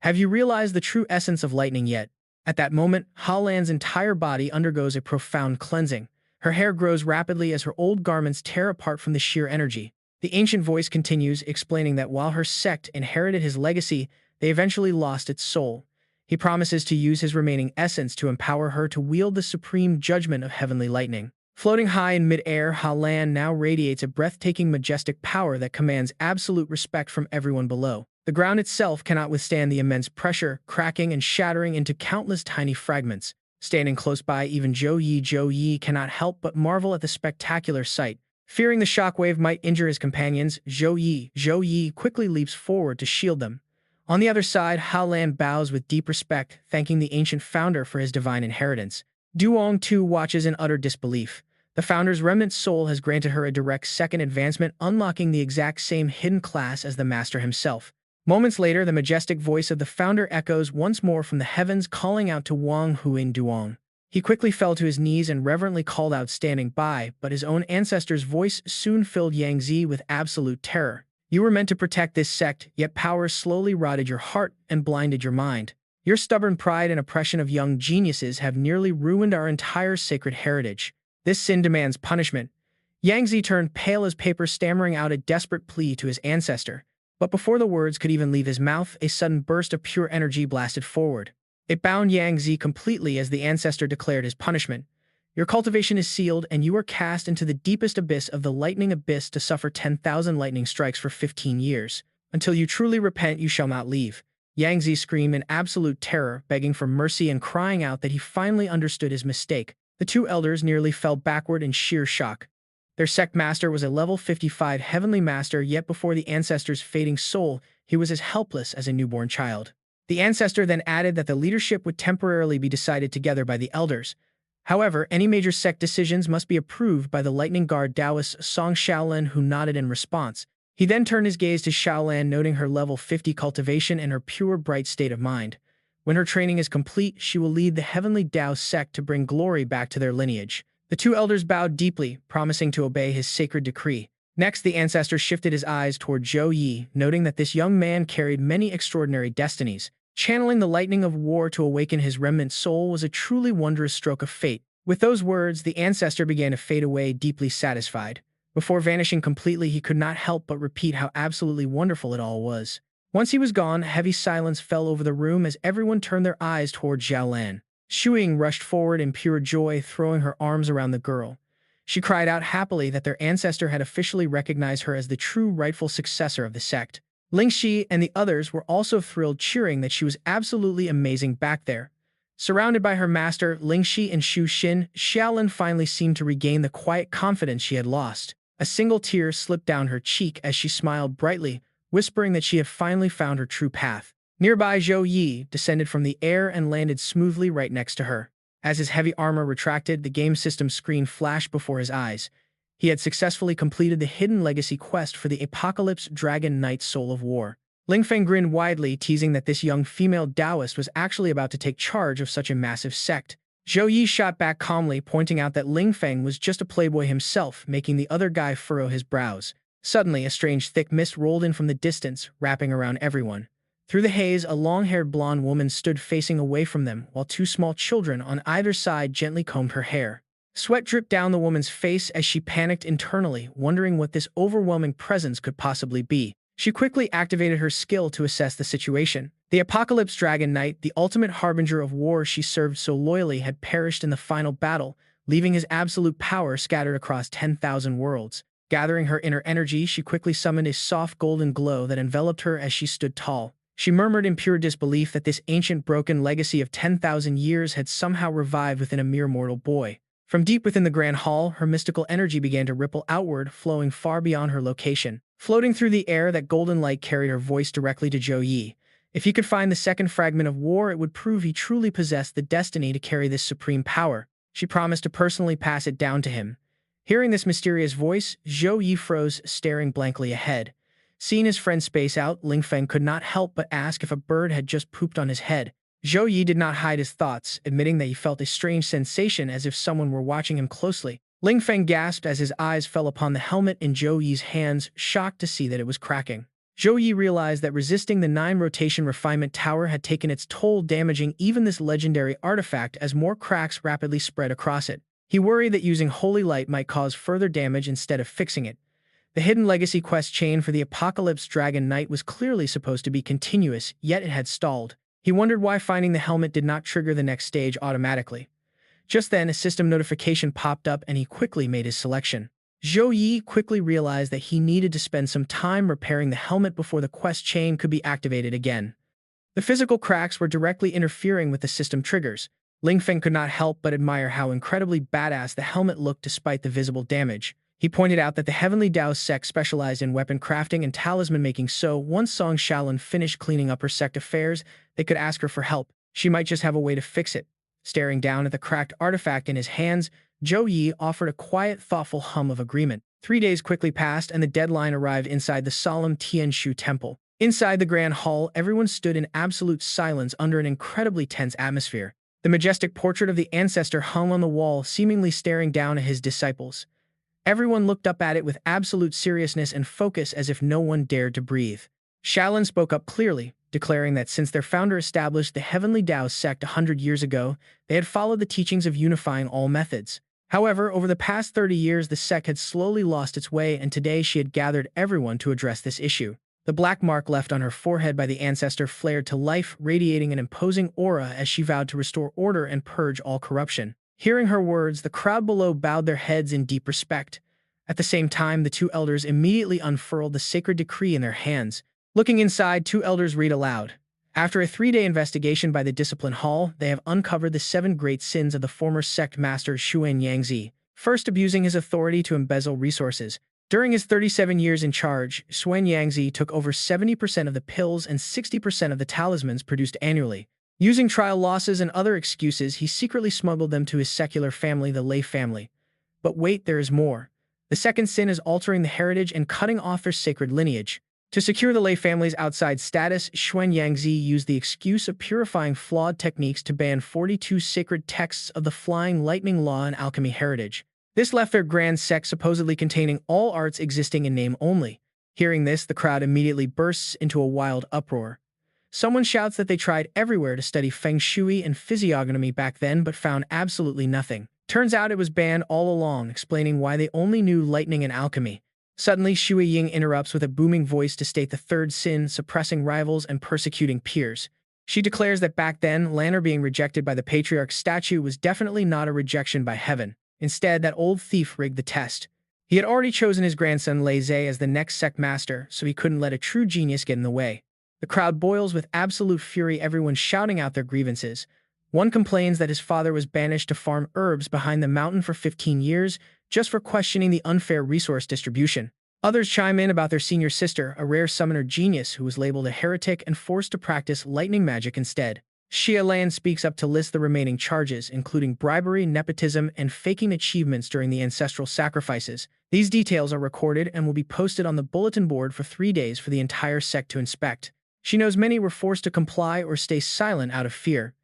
Have you realized the true essence of lightning yet?" At that moment, Halan's entire body undergoes a profound cleansing. Her hair grows rapidly as her old garments tear apart from the sheer energy. The ancient voice continues, explaining that while her sect inherited his legacy, they eventually lost its soul. He promises to use his remaining essence to empower her to wield the supreme judgment of heavenly lightning. Floating high in mid-air, Halan now radiates a breathtaking, majestic power that commands absolute respect from everyone below. The ground itself cannot withstand the immense pressure, cracking and shattering into countless tiny fragments. Standing close by, even Zhou Yi cannot help but marvel at the spectacular sight. Fearing the shockwave might injure his companions, Zhou Yi quickly leaps forward to shield them. On the other side, Halan bows with deep respect, thanking the ancient founder for his divine inheritance. Duong too watches in utter disbelief. The founder's remnant soul has granted her a direct second advancement, unlocking the exact same hidden class as the master himself. Moments later, the majestic voice of the founder echoes once more from the heavens, calling out to Wang Huing Duong. He quickly fell to his knees and reverently called out, standing by, but his own ancestor's voice soon filled Yang Zi with absolute terror. "You were meant to protect this sect, yet power slowly rotted your heart and blinded your mind. Your stubborn pride and oppression of young geniuses have nearly ruined our entire sacred heritage. This sin demands punishment." Yang Zi turned pale as paper, stammering out a desperate plea to his ancestor. But before the words could even leave his mouth, a sudden burst of pure energy blasted forward. It bound Yang Zi completely as the ancestor declared his punishment. Your cultivation is sealed, and you are cast into the deepest abyss of the lightning abyss to suffer 10,000 lightning strikes for 15 years. Until you truly repent, you shall not leave. Yang Zi screamed in absolute terror, begging for mercy and crying out that he finally understood his mistake. The two elders nearly fell backward in sheer shock. Their sect master was a level 55 heavenly master, yet before the ancestor's fading soul, he was as helpless as a newborn child. The ancestor then added that the leadership would temporarily be decided together by the elders. However, any major sect decisions must be approved by the Lightning Guard Taoist Song Shaolin, who nodded in response. He then turned his gaze to Shaolin, noting her level 50 cultivation and her pure, bright state of mind. When her training is complete, she will lead the Heavenly Tao sect to bring glory back to their lineage. The two elders bowed deeply, promising to obey his sacred decree. Next, the ancestor shifted his eyes toward Zhou Yi, noting that this young man carried many extraordinary destinies. Channeling the lightning of war to awaken his remnant soul was a truly wondrous stroke of fate. With those words, the ancestor began to fade away, deeply satisfied. Before vanishing completely, he could not help but repeat how absolutely wonderful it all was. Once he was gone, a heavy silence fell over the room as everyone turned their eyes toward Xiaolan. Shu Ying rushed forward in pure joy, throwing her arms around the girl. She cried out happily that their ancestor had officially recognized her as the true rightful successor of the sect. Ling Shi and the others were also thrilled, cheering that she was absolutely amazing back there. Surrounded by her master, Ling Shi and Shu Xin, Xiaolin finally seemed to regain the quiet confidence she had lost. A single tear slipped down her cheek as she smiled brightly, whispering that she had finally found her true path. Nearby, Zhou Yi descended from the air and landed smoothly right next to her. As his heavy armor retracted, the game system screen flashed before his eyes. He had successfully completed the hidden legacy quest for the Apocalypse Dragon Knight Soul of War. Ling Feng grinned widely, teasing that this young female Taoist was actually about to take charge of such a massive sect. Zhou Yi shot back calmly, pointing out that Ling Feng was just a playboy himself, making the other guy furrow his brows. Suddenly, a strange thick mist rolled in from the distance, wrapping around everyone. Through the haze, a long-haired blonde woman stood facing away from them, while two small children on either side gently combed her hair. Sweat dripped down the woman's face as she panicked internally, wondering what this overwhelming presence could possibly be. She quickly activated her skill to assess the situation. The Apocalypse Dragon Knight, the ultimate harbinger of war she served so loyally, had perished in the final battle, leaving his absolute power scattered across 10,000 worlds. Gathering her inner energy, she quickly summoned a soft golden glow that enveloped her as she stood tall. She murmured in pure disbelief that this ancient broken legacy of 10,000 years had somehow revived within a mere mortal boy. From deep within the Grand Hall, her mystical energy began to ripple outward, flowing far beyond her location. Floating through the air, that golden light carried her voice directly to Zhou Yi. If he could find the second fragment of war, it would prove he truly possessed the destiny to carry this supreme power. She promised to personally pass it down to him. Hearing this mysterious voice, Zhou Yi froze, staring blankly ahead. Seeing his friend space out, Ling Feng could not help but ask if a bird had just pooped on his head. Zhou Yi did not hide his thoughts, admitting that he felt a strange sensation as if someone were watching him closely. Ling Feng gasped as his eyes fell upon the helmet in Zhou Yi's hands, shocked to see that it was cracking. Zhou Yi realized that resisting the 9-rotation refinement tower had taken its toll, damaging even this legendary artifact as more cracks rapidly spread across it. He worried that using holy light might cause further damage instead of fixing it. The hidden legacy quest chain for the Apocalypse Dragon Knight was clearly supposed to be continuous, yet it had stalled. He wondered why finding the helmet did not trigger the next stage automatically. Just then, a system notification popped up and he quickly made his selection. Zhou Yi quickly realized that he needed to spend some time repairing the helmet before the quest chain could be activated again. The physical cracks were directly interfering with the system triggers. Ling Feng could not help but admire how incredibly badass the helmet looked despite the visible damage. He pointed out that the Heavenly Tao sect specialized in weapon crafting and talisman making, so once Song Shaolin finished cleaning up her sect affairs, they could ask her for help. She might just have a way to fix it. Staring down at the cracked artifact in his hands, Zhou Yi offered a quiet, thoughtful hum of agreement. 3 days quickly passed and the deadline arrived inside the solemn Tianshu Temple. Inside the Grand Hall, everyone stood in absolute silence under an incredibly tense atmosphere. The majestic portrait of the ancestor hung on the wall, seemingly staring down at his disciples. Everyone looked up at it with absolute seriousness and focus as if no one dared to breathe. Shaolin spoke up clearly, declaring that since their founder established the Heavenly Tao sect 100 years ago, they had followed the teachings of unifying all methods. However, over the past 30 years, the sect had slowly lost its way, and today she had gathered everyone to address this issue. The black mark left on her forehead by the ancestor flared to life, radiating an imposing aura as she vowed to restore order and purge all corruption. Hearing her words, the crowd below bowed their heads in deep respect. At the same time, the two elders immediately unfurled the sacred decree in their hands. Looking inside, two elders read aloud. After a 3-day investigation by the Discipline Hall, they have uncovered the 7 great sins of the former sect master Xuan Yangzi. First, abusing his authority to embezzle resources. During his 37 years in charge, Xuan Yangzi took over 70% of the pills and 60% of the talismans produced annually. Using trial losses and other excuses, he secretly smuggled them to his secular family, the Lei family. But wait, there is more. The second sin is altering the heritage and cutting off their sacred lineage. To secure the Lei family's outside status, Xuan Yangzi used the excuse of purifying flawed techniques to ban 42 sacred texts of the Flying Lightning Law and Alchemy heritage. This left their grand sect supposedly containing all arts existing in name only. Hearing this, the crowd immediately bursts into a wild uproar. Someone shouts that they tried everywhere to study feng shui and physiognomy back then but found absolutely nothing. Turns out it was banned all along, explaining why they only knew lightning and alchemy. Suddenly, Shui Ying interrupts with a booming voice to state the third sin, suppressing rivals and persecuting peers. She declares that back then, Lanner being rejected by the patriarch's statue was definitely not a rejection by heaven. Instead, that old thief rigged the test. He had already chosen his grandson Lei Zhe as the next sect master, so he couldn't let a true genius get in the way. The crowd boils with absolute fury, everyone shouting out their grievances. One complains that his father was banished to farm herbs behind the mountain for 15 years, just for questioning the unfair resource distribution. Others chime in about their senior sister, a rare summoner genius who was labeled a heretic and forced to practice lightning magic instead. Xia Lan speaks up to list the remaining charges, including bribery, nepotism, and faking achievements during the ancestral sacrifices. These details are recorded and will be posted on the bulletin board for 3 days for the entire sect to inspect. She knows many were forced to comply or stay silent out of fear.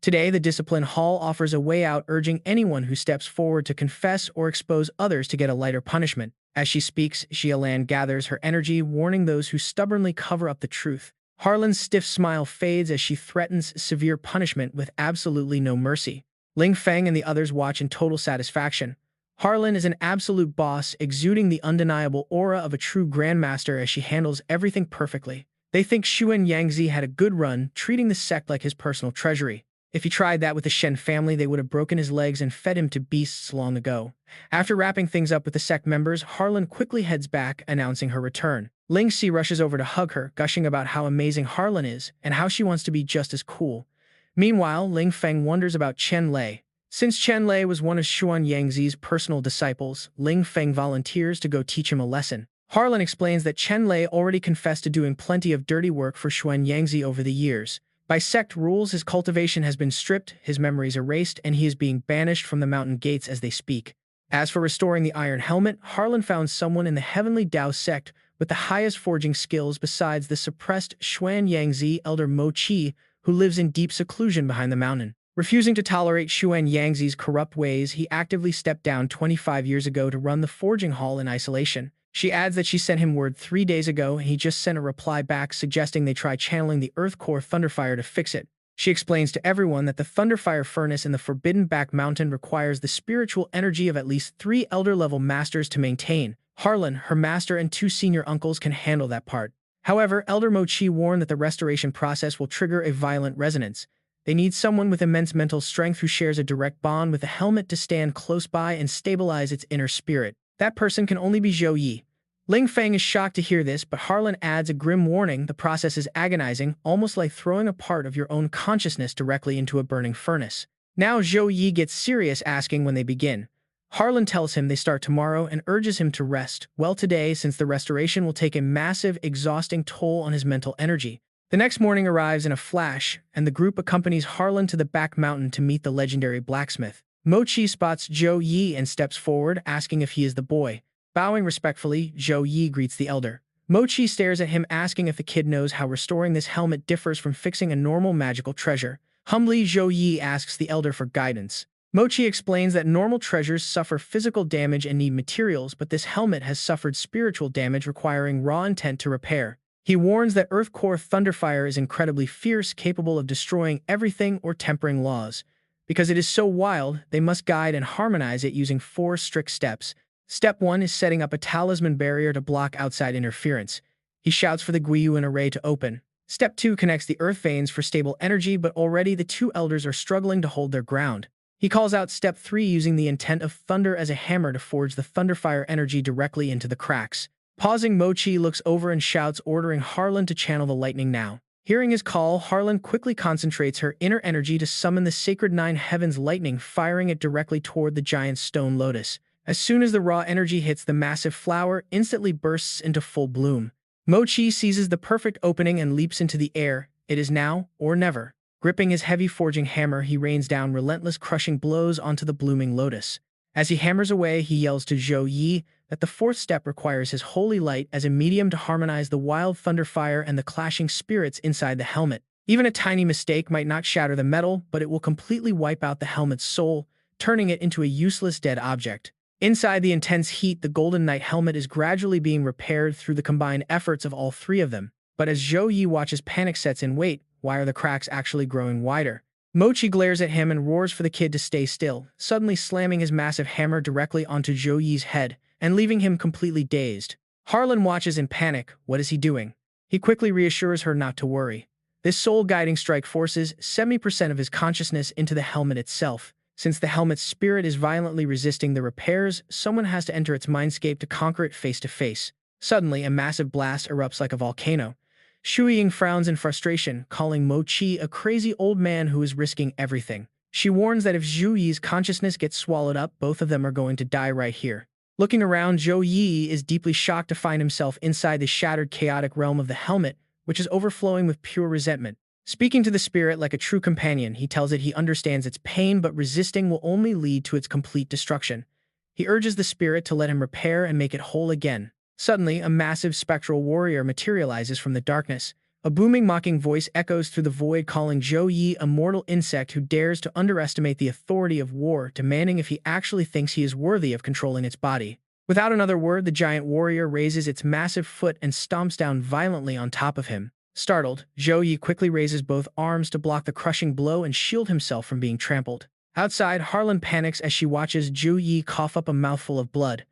Today, the Discipline Hall offers a way out, urging anyone who steps forward to confess or expose others to get a lighter punishment. As she speaks, Xia Lan gathers her energy, warning those who stubbornly cover up the truth. Harlan's stiff smile fades as she threatens severe punishment with absolutely no mercy. Ling Feng and the others watch in total satisfaction. Harlan is an absolute boss, exuding the undeniable aura of a true grandmaster as she handles everything perfectly. They think Xuan Yangzi had a good run, treating the sect like his personal treasury. If he tried that with the Shen family, they would have broken his legs and fed him to beasts long ago. After wrapping things up with the sect members, Harlan quickly heads back, announcing her return. Ling Si rushes over to hug her, gushing about how amazing Harlan is and how she wants to be just as cool. Meanwhile, Ling Feng wonders about Chen Lei. Since Chen Lei was one of Xuan Yangzi's personal disciples, Ling Feng volunteers to go teach him a lesson. Harlan explains that Chen Lei already confessed to doing plenty of dirty work for Xuan Yangzi over the years. By sect rules, his cultivation has been stripped, his memories erased, and he is being banished from the mountain gates as they speak. As for restoring the Iron Helmet, Harlan found someone in the Heavenly Dao sect with the highest forging skills besides the suppressed Xuan Yangzi elder Mo Qi, who lives in deep seclusion behind the mountain. Refusing to tolerate Xuan Yangzi's corrupt ways, he actively stepped down 25 years ago to run the forging hall in isolation. She adds that she sent him word 3 days ago and he just sent a reply back suggesting they try channeling the Earth Core Thunderfire to fix it. She explains to everyone that the Thunderfire furnace in the Forbidden Back Mountain requires the spiritual energy of at least 3 elder-level masters to maintain. Harlan, her master, and 2 senior uncles can handle that part. However, Elder Mo Qi warned that the restoration process will trigger a violent resonance. They need someone with immense mental strength who shares a direct bond with the helmet to stand close by and stabilize its inner spirit. That person can only be Zhou Yi. Ling Feng is shocked to hear this, but Harlan adds a grim warning: the process is agonizing, almost like throwing a part of your own consciousness directly into a burning furnace. Now Zhou Yi gets serious, asking when they begin. Harlan tells him they start tomorrow and urges him to rest well today, since the restoration will take a massive, exhausting toll on his mental energy. The next morning arrives in a flash, and the group accompanies Harlan to the back mountain to meet the legendary blacksmith. Mo Qi spots Zhou Yi and steps forward, asking if he is the boy. Bowing respectfully, Zhou Yi greets the elder. Mo Qi stares at him, asking if the kid knows how restoring this helmet differs from fixing a normal magical treasure. Humbly, Zhou Yi asks the elder for guidance. Mo Qi explains that normal treasures suffer physical damage and need materials, but this helmet has suffered spiritual damage requiring raw intent to repair. He warns that Earth Core Thunderfire is incredibly fierce, capable of destroying everything or tempering laws. Because it is so wild, they must guide and harmonize it using 4 strict steps. Step 1 is setting up a talisman barrier to block outside interference. He shouts for the Guiyuan array to open. Step 2 connects the earth veins for stable energy, but already the 2 elders are struggling to hold their ground. He calls out Step 3 using the intent of thunder as a hammer to forge the thunderfire energy directly into the cracks. Pausing, Mochi looks over and shouts, ordering Harlan to channel the lightning now. Hearing his call, Harlan quickly concentrates her inner energy to summon the sacred nine heavens lightning, firing it directly toward the giant stone lotus. As soon as the raw energy hits, the massive flower instantly bursts into full bloom. Mochi seizes the perfect opening and leaps into the air. It is now or never. Gripping his heavy forging hammer, he rains down relentless crushing blows onto the blooming lotus. As he hammers away, he yells to Zhou Yi that the fourth step requires his holy light as a medium to harmonize the wild thunder fire and the clashing spirits inside the helmet. Even a tiny mistake might not shatter the metal, but it will completely wipe out the helmet's soul, turning it into a useless dead object. Inside the intense heat, the Golden Knight helmet is gradually being repaired through the combined efforts of all three of them. But as Zhou Yi watches, panic sets in. Wait, why are the cracks actually growing wider? Mochi glares at him and roars for the kid to stay still, suddenly slamming his massive hammer directly onto Zhou Yi's head and leaving him completely dazed. Harlan watches in panic. What is he doing? He quickly reassures her not to worry. This soul-guiding strike forces 70% of his consciousness into the helmet itself. Since the helmet's spirit is violently resisting the repairs, someone has to enter its mindscape to conquer it face to face. Suddenly, a massive blast erupts like a volcano. Shu Ying frowns in frustration, calling Mochi a crazy old man who is risking everything. She warns that if Zhou Yi's consciousness gets swallowed up, both of them are going to die right here. Looking around, Zhou Yi is deeply shocked to find himself inside the shattered, chaotic realm of the helmet, which is overflowing with pure resentment. Speaking to the spirit like a true companion, he tells it he understands its pain, but resisting will only lead to its complete destruction. He urges the spirit to let him repair and make it whole again. Suddenly, a massive spectral warrior materializes from the darkness. A booming, mocking voice echoes through the void, calling Zhou Yi a mortal insect who dares to underestimate the authority of war, demanding if he actually thinks he is worthy of controlling its body. Without another word, the giant warrior raises its massive foot and stomps down violently on top of him. Startled, Zhou Yi quickly raises both arms to block the crushing blow and shield himself from being trampled. Outside, Harlan panics as she watches Zhou Yi cough up a mouthful of blood.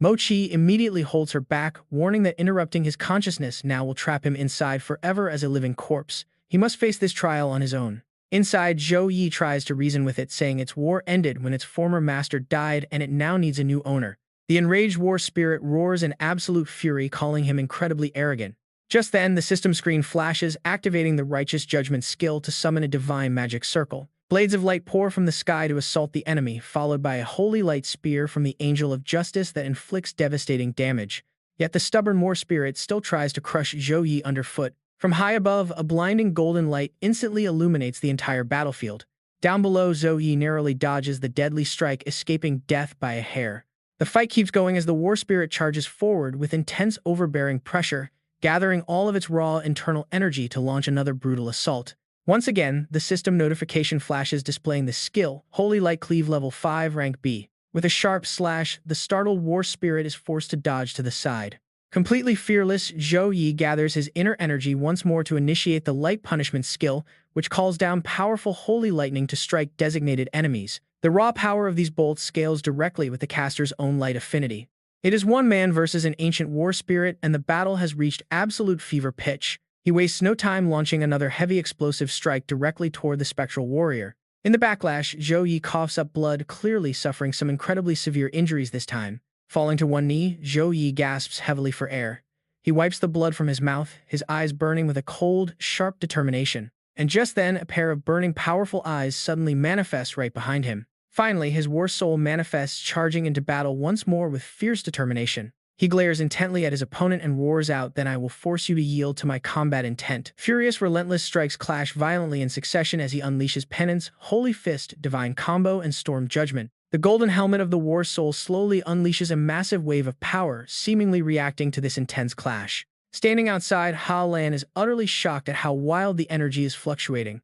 Mochi immediately holds her back, warning that interrupting his consciousness now will trap him inside forever as a living corpse. He must face this trial on his own. Inside, Zhou Yi tries to reason with it, saying its war ended when its former master died and it now needs a new owner. The enraged war spirit roars in absolute fury, calling him incredibly arrogant. Just then, the system screen flashes, activating the righteous judgment skill to summon a divine magic circle. Blades of light pour from the sky to assault the enemy, followed by a holy light spear from the angel of justice that inflicts devastating damage. Yet the stubborn war spirit still tries to crush Zhou Yi underfoot. From high above, a blinding golden light instantly illuminates the entire battlefield. Down below, Zhou Yi narrowly dodges the deadly strike, escaping death by a hair. The fight keeps going as the war spirit charges forward with intense, overbearing pressure, gathering all of its raw internal energy to launch another brutal assault. Once again, the system notification flashes displaying the skill, Holy Light Cleave level 5 rank B. With a sharp slash, the startled war spirit is forced to dodge to the side. Completely fearless, Zhou Yi gathers his inner energy once more to initiate the light punishment skill, which calls down powerful holy lightning to strike designated enemies. The raw power of these bolts scales directly with the caster's own light affinity. It is one man versus an ancient war spirit, and the battle has reached absolute fever pitch. He wastes no time launching another heavy explosive strike directly toward the spectral warrior. In the backlash, Zhou Yi coughs up blood, clearly suffering some incredibly severe injuries this time. Falling to one knee, Zhou Yi gasps heavily for air. He wipes the blood from his mouth, his eyes burning with a cold, sharp determination. And just then, a pair of burning, powerful eyes suddenly manifest right behind him. Finally, his war soul manifests, charging into battle once more with fierce determination. He glares intently at his opponent and roars out, "Then I will force you to yield to my combat intent." Furious, relentless strikes clash violently in succession as he unleashes Penance, Holy Fist, Divine Combo, and Storm Judgment. The golden helmet of the war soul slowly unleashes a massive wave of power, seemingly reacting to this intense clash. Standing outside, Ha Lan is utterly shocked at how wild the energy is fluctuating.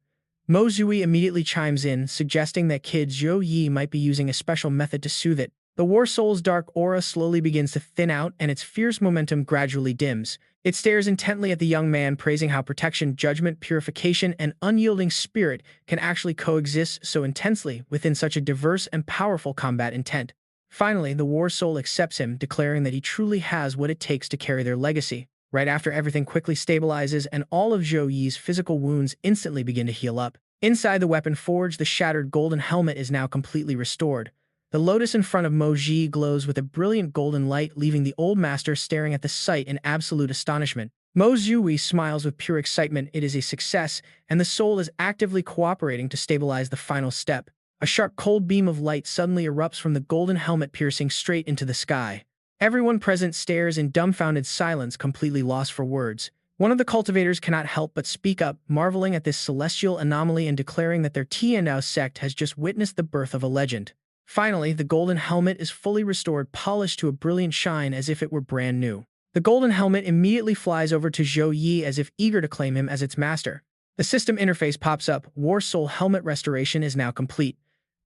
Mo Zui immediately chimes in, suggesting that kid Zhou Yi might be using a special method to soothe it. The war soul's dark aura slowly begins to thin out, and its fierce momentum gradually dims. It stares intently at the young man, praising how protection, judgment, purification, and unyielding spirit can actually coexist so intensely within such a diverse and powerful combat intent. Finally, the war soul accepts him, declaring that he truly has what it takes to carry their legacy. Right after, everything quickly stabilizes, and all of Zhou Yi's physical wounds instantly begin to heal up. Inside the weapon forge, the shattered golden helmet is now completely restored. The lotus in front of Mage glows with a brilliant golden light, leaving the old master staring at the sight in absolute astonishment. Zhou Yi smiles with pure excitement. It is a success, and the soul is actively cooperating to stabilize the final step. A sharp cold beam of light suddenly erupts from the golden helmet, piercing straight into the sky. Everyone present stares in dumbfounded silence, completely lost for words. One of the cultivators cannot help but speak up, marveling at this celestial anomaly and declaring that their Tiandao sect has just witnessed the birth of a legend. Finally, the golden helmet is fully restored, polished to a brilliant shine as if it were brand new. The golden helmet immediately flies over to Zhou Yi as if eager to claim him as its master. The system interface pops up. War Soul helmet restoration is now complete.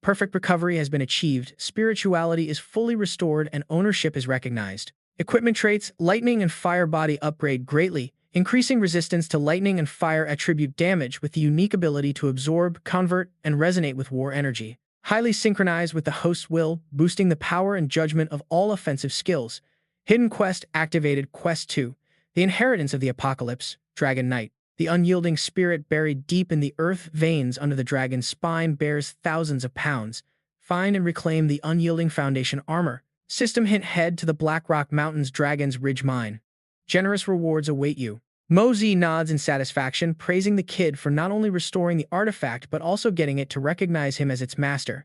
Perfect recovery has been achieved, spirituality is fully restored, and ownership is recognized. Equipment traits: lightning and fire body upgrade greatly, increasing resistance to lightning and fire attribute damage with the unique ability to absorb, convert, and resonate with war energy. Highly synchronized with the host's will, boosting the power and judgment of all offensive skills. Hidden quest activated. Quest 2. The Inheritance of the Apocalypse, Dragon Knight. The unyielding spirit buried deep in the earth veins under the dragon's spine bears thousands of pounds. Find and reclaim the unyielding foundation armor. System hint: head to the Blackrock Mountains Dragon's Ridge Mine. Generous rewards await you. Mose nods in satisfaction, praising the kid for not only restoring the artifact but also getting it to recognize him as its master.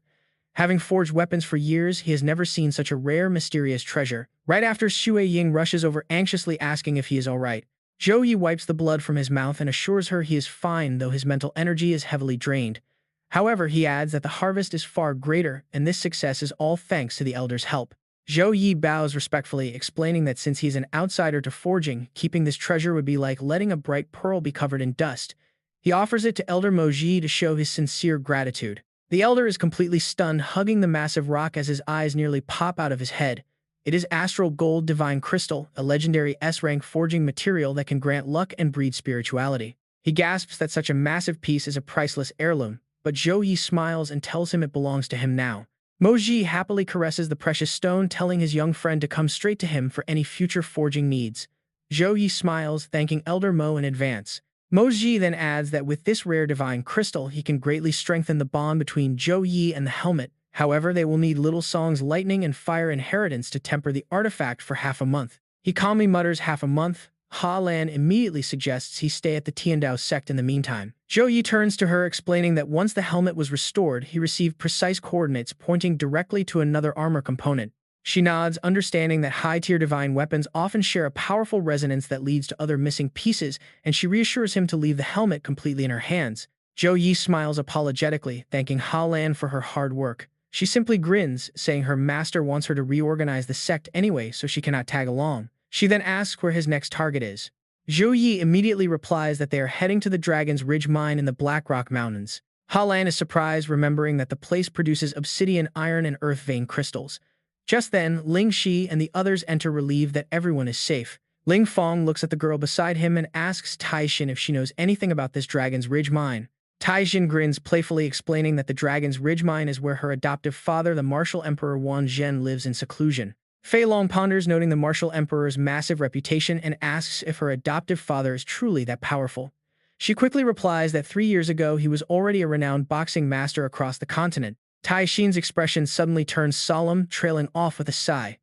Having forged weapons for years, he has never seen such a rare, mysterious treasure. Right after, Shui Ying rushes over, anxiously asking if he is all right. Zhou Yi wipes the blood from his mouth and assures her he is fine, though his mental energy is heavily drained. However, he adds that the harvest is far greater, and this success is all thanks to the elder's help. Zhou Yi bows respectfully, explaining that since he's an outsider to forging, keeping this treasure would be like letting a bright pearl be covered in dust. He offers it to Elder Mage to show his sincere gratitude. The elder is completely stunned, hugging the massive rock as his eyes nearly pop out of his head. It is Astral Gold Divine Crystal, a legendary S-rank forging material that can grant luck and breed spirituality. He gasps that such a massive piece is a priceless heirloom, but Zhou Yi smiles and tells him it belongs to him now. Mage happily caresses the precious stone, telling his young friend to come straight to him for any future forging needs. Zhou Yi smiles, thanking Elder Mo in advance. Mage then adds that with this rare divine crystal, he can greatly strengthen the bond between Zhou Yi and the helmet. However, they will need Little Song's lightning and fire inheritance to temper the artifact for half a month. He calmly mutters half a month. Ha Lan immediately suggests he stay at the Tiandao sect in the meantime. Zhou Yi turns to her, explaining that once the helmet was restored, he received precise coordinates pointing directly to another armor component. She nods, understanding that high-tier divine weapons often share a powerful resonance that leads to other missing pieces, and she reassures him to leave the helmet completely in her hands. Zhou Yi smiles apologetically, thanking Ha Lan for her hard work. She simply grins, saying her master wants her to reorganize the sect anyway, so she cannot tag along. She then asks where his next target is. Zhou Yi immediately replies that they are heading to the Dragon's Ridge Mine in the Blackrock Mountains. Ha Lan is surprised, remembering that the place produces obsidian, iron, and earth vein crystals. Just then, Ling Shi and the others enter, relieved that everyone is safe. Ling Fong looks at the girl beside him and asks Tai Xin if she knows anything about this Dragon's Ridge Mine. Tai Xin grins playfully, explaining that the Dragon's Ridge Mine is where her adoptive father, the Martial Emperor Wan Zhen, lives in seclusion. Fei Long ponders, noting the Martial Emperor's massive reputation, and asks if her adoptive father is truly that powerful. She quickly replies that 3 years ago he was already a renowned boxing master across the continent. Tai Xin's expression suddenly turns solemn, trailing off with a sigh.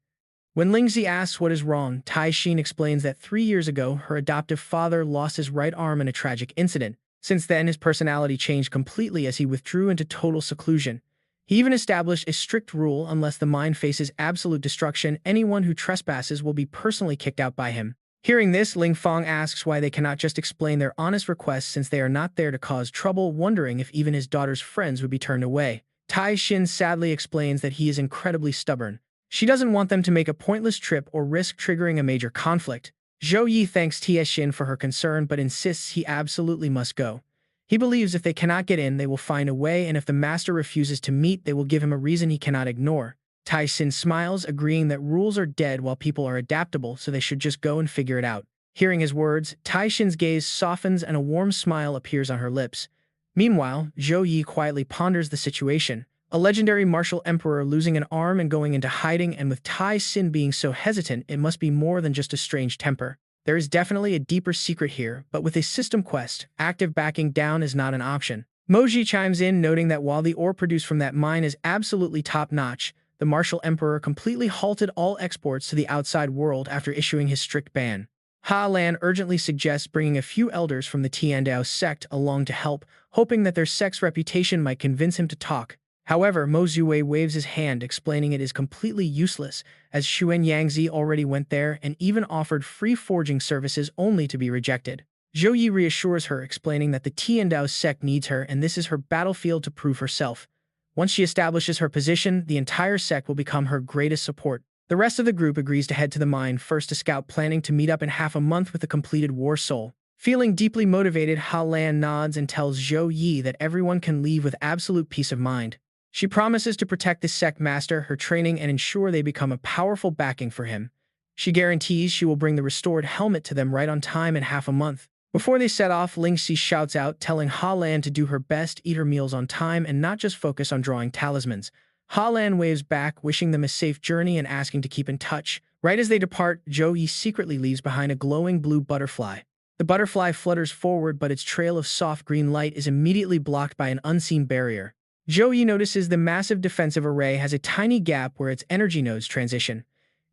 When Lingzi asks what is wrong, Tai Xin explains that 3 years ago her adoptive father lost his right arm in a tragic incident. Since then, his personality changed completely as he withdrew into total seclusion. He even established a strict rule: unless the mine faces absolute destruction, anyone who trespasses will be personally kicked out by him. Hearing this, Ling Fong asks why they cannot just explain their honest requests, since they are not there to cause trouble, wondering if even his daughter's friends would be turned away. Tai Xin sadly explains that he is incredibly stubborn. She doesn't want them to make a pointless trip or risk triggering a major conflict. Zhou Yi thanks Tia Xin for her concern but insists he absolutely must go. He believes if they cannot get in, they will find a way, and if the master refuses to meet, they will give him a reason he cannot ignore. Tai Xin smiles, agreeing that rules are dead while people are adaptable, so they should just go and figure it out. Hearing his words, Tai Xin's gaze softens and a warm smile appears on her lips. Meanwhile, Zhou Yi quietly ponders the situation. A legendary martial emperor losing an arm and going into hiding, and with Tai Xin being so hesitant, it must be more than just a strange temper. There is definitely a deeper secret here, but with a system quest, active backing down is not an option. Mage chimes in, noting that while the ore produced from that mine is absolutely top-notch, the martial emperor completely halted all exports to the outside world after issuing his strict ban. Ha Lan urgently suggests bringing a few elders from the Tiandao sect along to help, hoping that their sect's reputation might convince him to talk. However, Mo Zhuwei waves his hand, explaining it is completely useless, as Xuan Yangzi already went there and even offered free forging services only to be rejected. Zhou Yi reassures her, explaining that the Tiandao sect needs her and this is her battlefield to prove herself. Once she establishes her position, the entire sect will become her greatest support. The rest of the group agrees to head to the mine first to scout, planning to meet up in half a month with the completed war soul. Feeling deeply motivated, Ha Lan nods and tells Zhou Yi that everyone can leave with absolute peace of mind. She promises to protect the sect master, her training, and ensure they become a powerful backing for him. She guarantees she will bring the restored helmet to them right on time in half a month. Before they set off, Ling Xi shouts out, telling Ha Lan to do her best, eat her meals on time, and not just focus on drawing talismans. Ha Lan waves back, wishing them a safe journey and asking to keep in touch. Right as they depart, Zhou Yi secretly leaves behind a glowing blue butterfly. The butterfly flutters forward, but its trail of soft green light is immediately blocked by an unseen barrier. Zhou Yi notices the massive defensive array has a tiny gap where its energy nodes transition.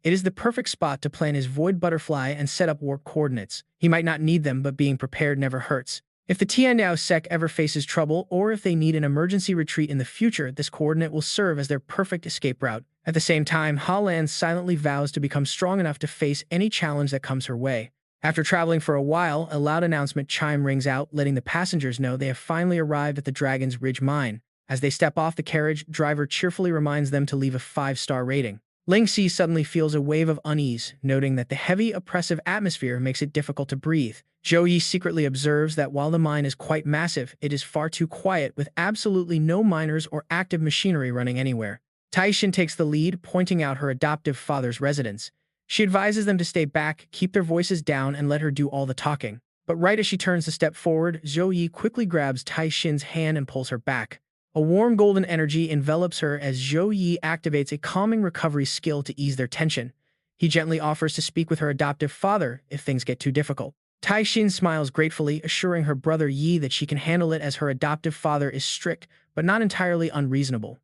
It is the perfect spot to plant his void butterfly and set up warp coordinates. He might not need them, but being prepared never hurts. If the Tiandao sect ever faces trouble, or if they need an emergency retreat in the future, this coordinate will serve as their perfect escape route. At the same time, Ha Lan silently vows to become strong enough to face any challenge that comes her way. After traveling for a while, a loud announcement chime rings out, letting the passengers know they have finally arrived at the Dragon's Ridge mine. As they step off the carriage, driver cheerfully reminds them to leave a 5-star rating. Ling Xi suddenly feels a wave of unease, noting that the heavy, oppressive atmosphere makes it difficult to breathe. Zhou Yi secretly observes that while the mine is quite massive, it is far too quiet, with absolutely no miners or active machinery running anywhere. Taishin takes the lead, pointing out her adoptive father's residence. She advises them to stay back, keep their voices down, and let her do all the talking. But right as she turns to step forward, Zhou Yi quickly grabs Taishin's hand and pulls her back. A warm golden energy envelops her as Zhou Yi activates a calming recovery skill to ease their tension. He gently offers to speak with her adoptive father if things get too difficult. Taishin smiles gratefully, assuring her brother Yi that she can handle it as her adoptive father is strict, but not entirely unreasonable.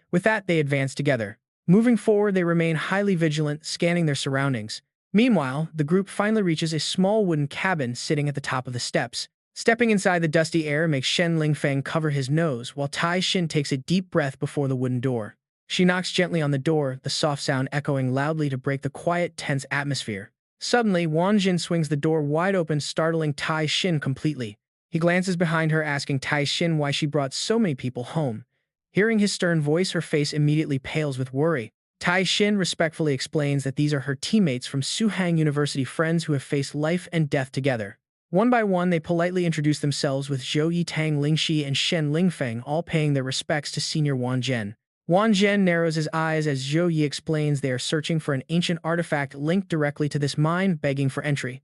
With that, they advance together. Moving forward, they remain highly vigilant, scanning their surroundings. Meanwhile, the group finally reaches a small wooden cabin sitting at the top of the steps. Stepping inside the dusty air makes Shen Lingfeng cover his nose, while Tai Xin takes a deep breath before the wooden door. She knocks gently on the door, the soft sound echoing loudly to break the quiet, tense atmosphere. Suddenly, Wang Jin swings the door wide open, startling Tai Xin completely. He glances behind her, asking Tai Xin why she brought so many people home. Hearing his stern voice, her face immediately pales with worry. Tai Xin respectfully explains that these are her teammates from Suhang University, friends who have faced life and death together. One by one, they politely introduce themselves, with Zhou Yi, Tang Lingxi, and Shen Lingfeng all paying their respects to senior Wang Zhen. Wang Zhen narrows his eyes as Zhou Yi explains they are searching for an ancient artifact linked directly to this mine, begging for entry.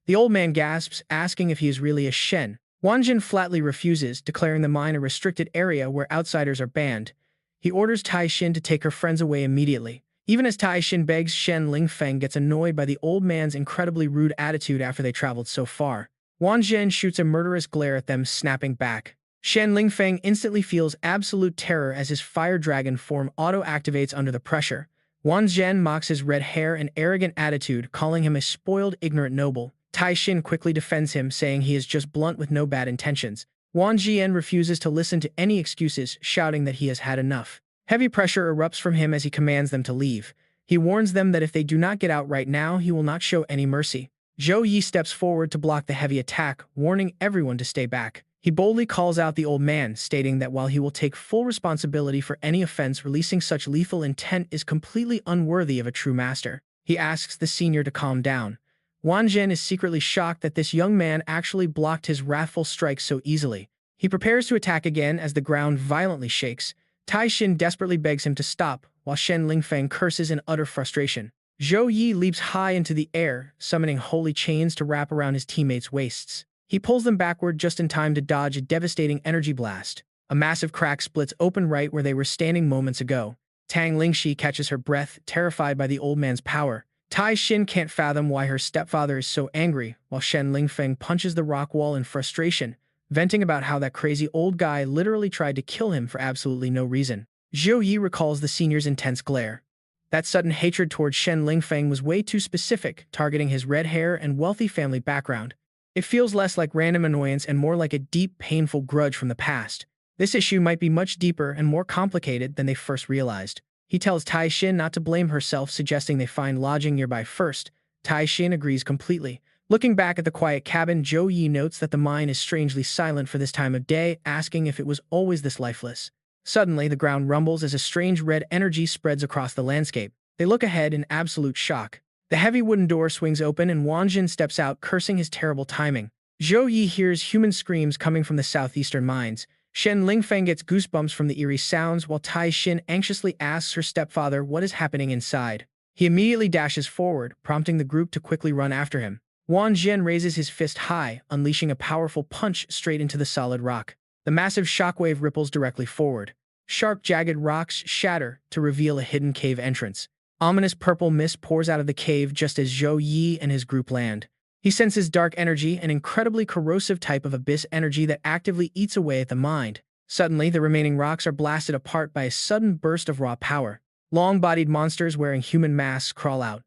The old man gasps, asking if he is really a Shen. Wang Zhen flatly refuses, declaring the mine a restricted area where outsiders are banned. He orders Tai Xin to take her friends away immediately. Even as Tai Xin begs, Shen Lingfeng gets annoyed by the old man's incredibly rude attitude after they traveled so far. Wang Zhen shoots a murderous glare at them, snapping back. Shen Lingfeng instantly feels absolute terror as his fire dragon form auto-activates under the pressure. Wang Zhen mocks his red hair and arrogant attitude, calling him a spoiled, ignorant noble. Tai Xin quickly defends him, saying he is just blunt with no bad intentions. Wang Zhen refuses to listen to any excuses, shouting that he has had enough. Heavy pressure erupts from him as he commands them to leave. He warns them that if they do not get out right now, he will not show any mercy. Zhou Yi steps forward to block the heavy attack, warning everyone to stay back. He boldly calls out the old man, stating that while he will take full responsibility for any offense, releasing such lethal intent is completely unworthy of a true master. He asks the senior to calm down. Wang Zhen is secretly shocked that this young man actually blocked his wrathful strike so easily. He prepares to attack again as the ground violently shakes. Tai Xin desperately begs him to stop, while Shen Lingfeng curses in utter frustration. Zhou Yi leaps high into the air, summoning holy chains to wrap around his teammates' waists. He pulls them backward just in time to dodge a devastating energy blast. A massive crack splits open right where they were standing moments ago. Tang Lingxi catches her breath, terrified by the old man's power. Tai Xin can't fathom why her stepfather is so angry, while Shen Lingfeng punches the rock wall in frustration, venting about how that crazy old guy literally tried to kill him for absolutely no reason. Zhou Yi recalls the senior's intense glare. That sudden hatred towards Shen Lingfeng was way too specific, targeting his red hair and wealthy family background. It feels less like random annoyance and more like a deep, painful grudge from the past. This issue might be much deeper and more complicated than they first realized. He tells Tai Xin not to blame herself, suggesting they find lodging nearby first. Tai Xin agrees completely. Looking back at the quiet cabin, Zhou Yi notes that the mine is strangely silent for this time of day, asking if it was always this lifeless. Suddenly, the ground rumbles as a strange red energy spreads across the landscape. They look ahead in absolute shock. The heavy wooden door swings open and Wanjin steps out, cursing his terrible timing. Zhou Yi hears human screams coming from the southeastern mines. Shen Lingfeng gets goosebumps from the eerie sounds, while Tai Xin anxiously asks her stepfather what is happening inside. He immediately dashes forward, prompting the group to quickly run after him. Wan Zhen raises his fist high, unleashing a powerful punch straight into the solid rock. The massive shockwave ripples directly forward. Sharp, jagged rocks shatter to reveal a hidden cave entrance. Ominous purple mist pours out of the cave just as Zhou Yi and his group land. He senses dark energy, an incredibly corrosive type of abyss energy that actively eats away at the mind. Suddenly, the remaining rocks are blasted apart by a sudden burst of raw power. Long-bodied monsters wearing human masks crawl out.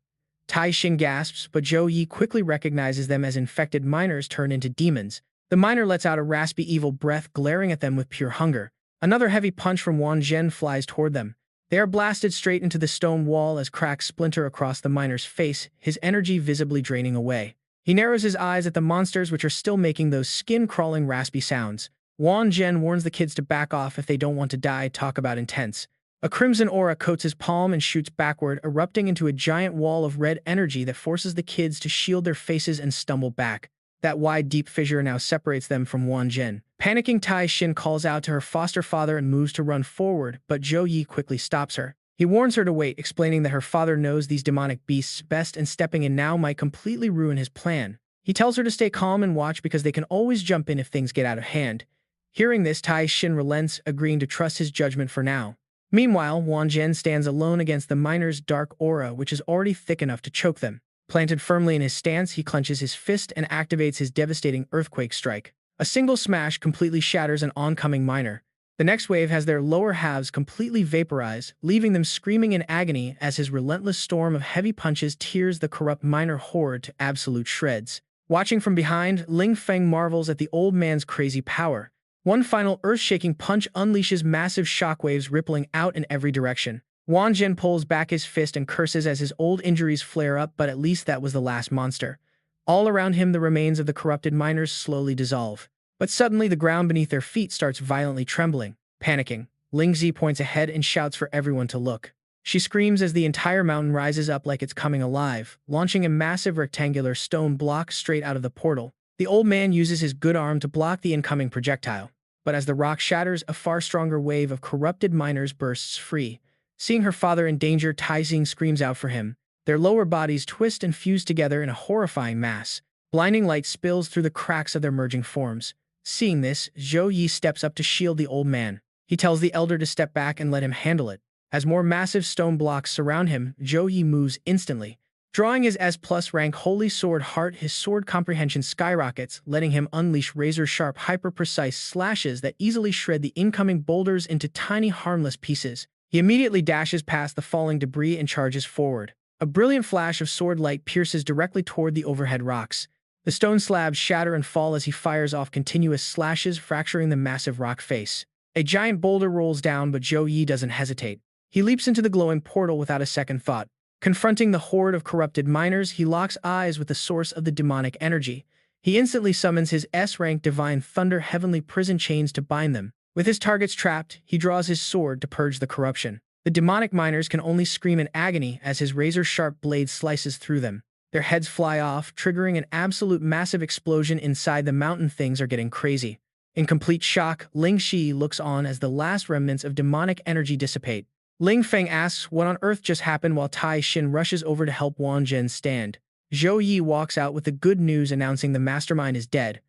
Tai Xin gasps, but Zhou Yi quickly recognizes them as infected miners turned into demons. The miner lets out a raspy evil breath, glaring at them with pure hunger. Another heavy punch from Wan Zhen flies toward them. They are blasted straight into the stone wall as cracks splinter across the miner's face, his energy visibly draining away. He narrows his eyes at the monsters, which are still making those skin-crawling raspy sounds. Wan Zhen warns the kids to back off if they don't want to die. Talk about intense. A crimson aura coats his palm and shoots backward, erupting into a giant wall of red energy that forces the kids to shield their faces and stumble back. That wide, deep fissure now separates them from Wan Zhen. Panicking, Tai Xin calls out to her foster father and moves to run forward, but Zhou Yi quickly stops her. He warns her to wait, explaining that her father knows these demonic beasts best and stepping in now might completely ruin his plan. He tells her to stay calm and watch because they can always jump in if things get out of hand. Hearing this, Tai Xin relents, agreeing to trust his judgment for now. Meanwhile, Wan Zhen stands alone against the miner's dark aura, which is already thick enough to choke them. Planted firmly in his stance, he clenches his fist and activates his devastating earthquake strike. A single smash completely shatters an oncoming miner. The next wave has their lower halves completely vaporized, leaving them screaming in agony as his relentless storm of heavy punches tears the corrupt miner horde to absolute shreds. Watching from behind, Ling Feng marvels at the old man's crazy power. One final earth-shaking punch unleashes massive shockwaves rippling out in every direction. Wan Zhen pulls back his fist and curses as his old injuries flare up, but at least that was the last monster. All around him, the remains of the corrupted miners slowly dissolve. But suddenly, the ground beneath their feet starts violently trembling. Panicking, Ling Zi points ahead and shouts for everyone to look. She screams as the entire mountain rises up like it's coming alive, launching a massive rectangular stone block straight out of the portal. The old man uses his good arm to block the incoming projectile. But as the rock shatters, a far stronger wave of corrupted miners bursts free. Seeing her father in danger, Tai Xing screams out for him. Their lower bodies twist and fuse together in a horrifying mass. Blinding light spills through the cracks of their merging forms. Seeing this, Zhou Yi steps up to shield the old man. He tells the elder to step back and let him handle it. As more massive stone blocks surround him, Zhou Yi moves instantly. Drawing his S+rank Holy Sword Heart, his sword comprehension skyrockets, letting him unleash razor-sharp, hyper-precise slashes that easily shred the incoming boulders into tiny, harmless pieces. He immediately dashes past the falling debris and charges forward. A brilliant flash of sword light pierces directly toward the overhead rocks. The stone slabs shatter and fall as he fires off continuous slashes, fracturing the massive rock face. A giant boulder rolls down, but Zhou Yi doesn't hesitate. He leaps into the glowing portal without a second thought. Confronting the horde of corrupted miners, he locks eyes with the source of the demonic energy. He instantly summons his S-rank Divine Thunder Heavenly Prison Chains to bind them. With his targets trapped, he draws his sword to purge the corruption. The demonic miners can only scream in agony as his razor-sharp blade slices through them. Their heads fly off, triggering an absolute massive explosion inside the mountain. Things are getting crazy. In complete shock, Ling Shi looks on as the last remnants of demonic energy dissipate. Ling Feng asks what on earth just happened while Tai Xin rushes over to help Wan Zhen stand. Zhou Yi walks out with the good news announcing the mastermind is dead.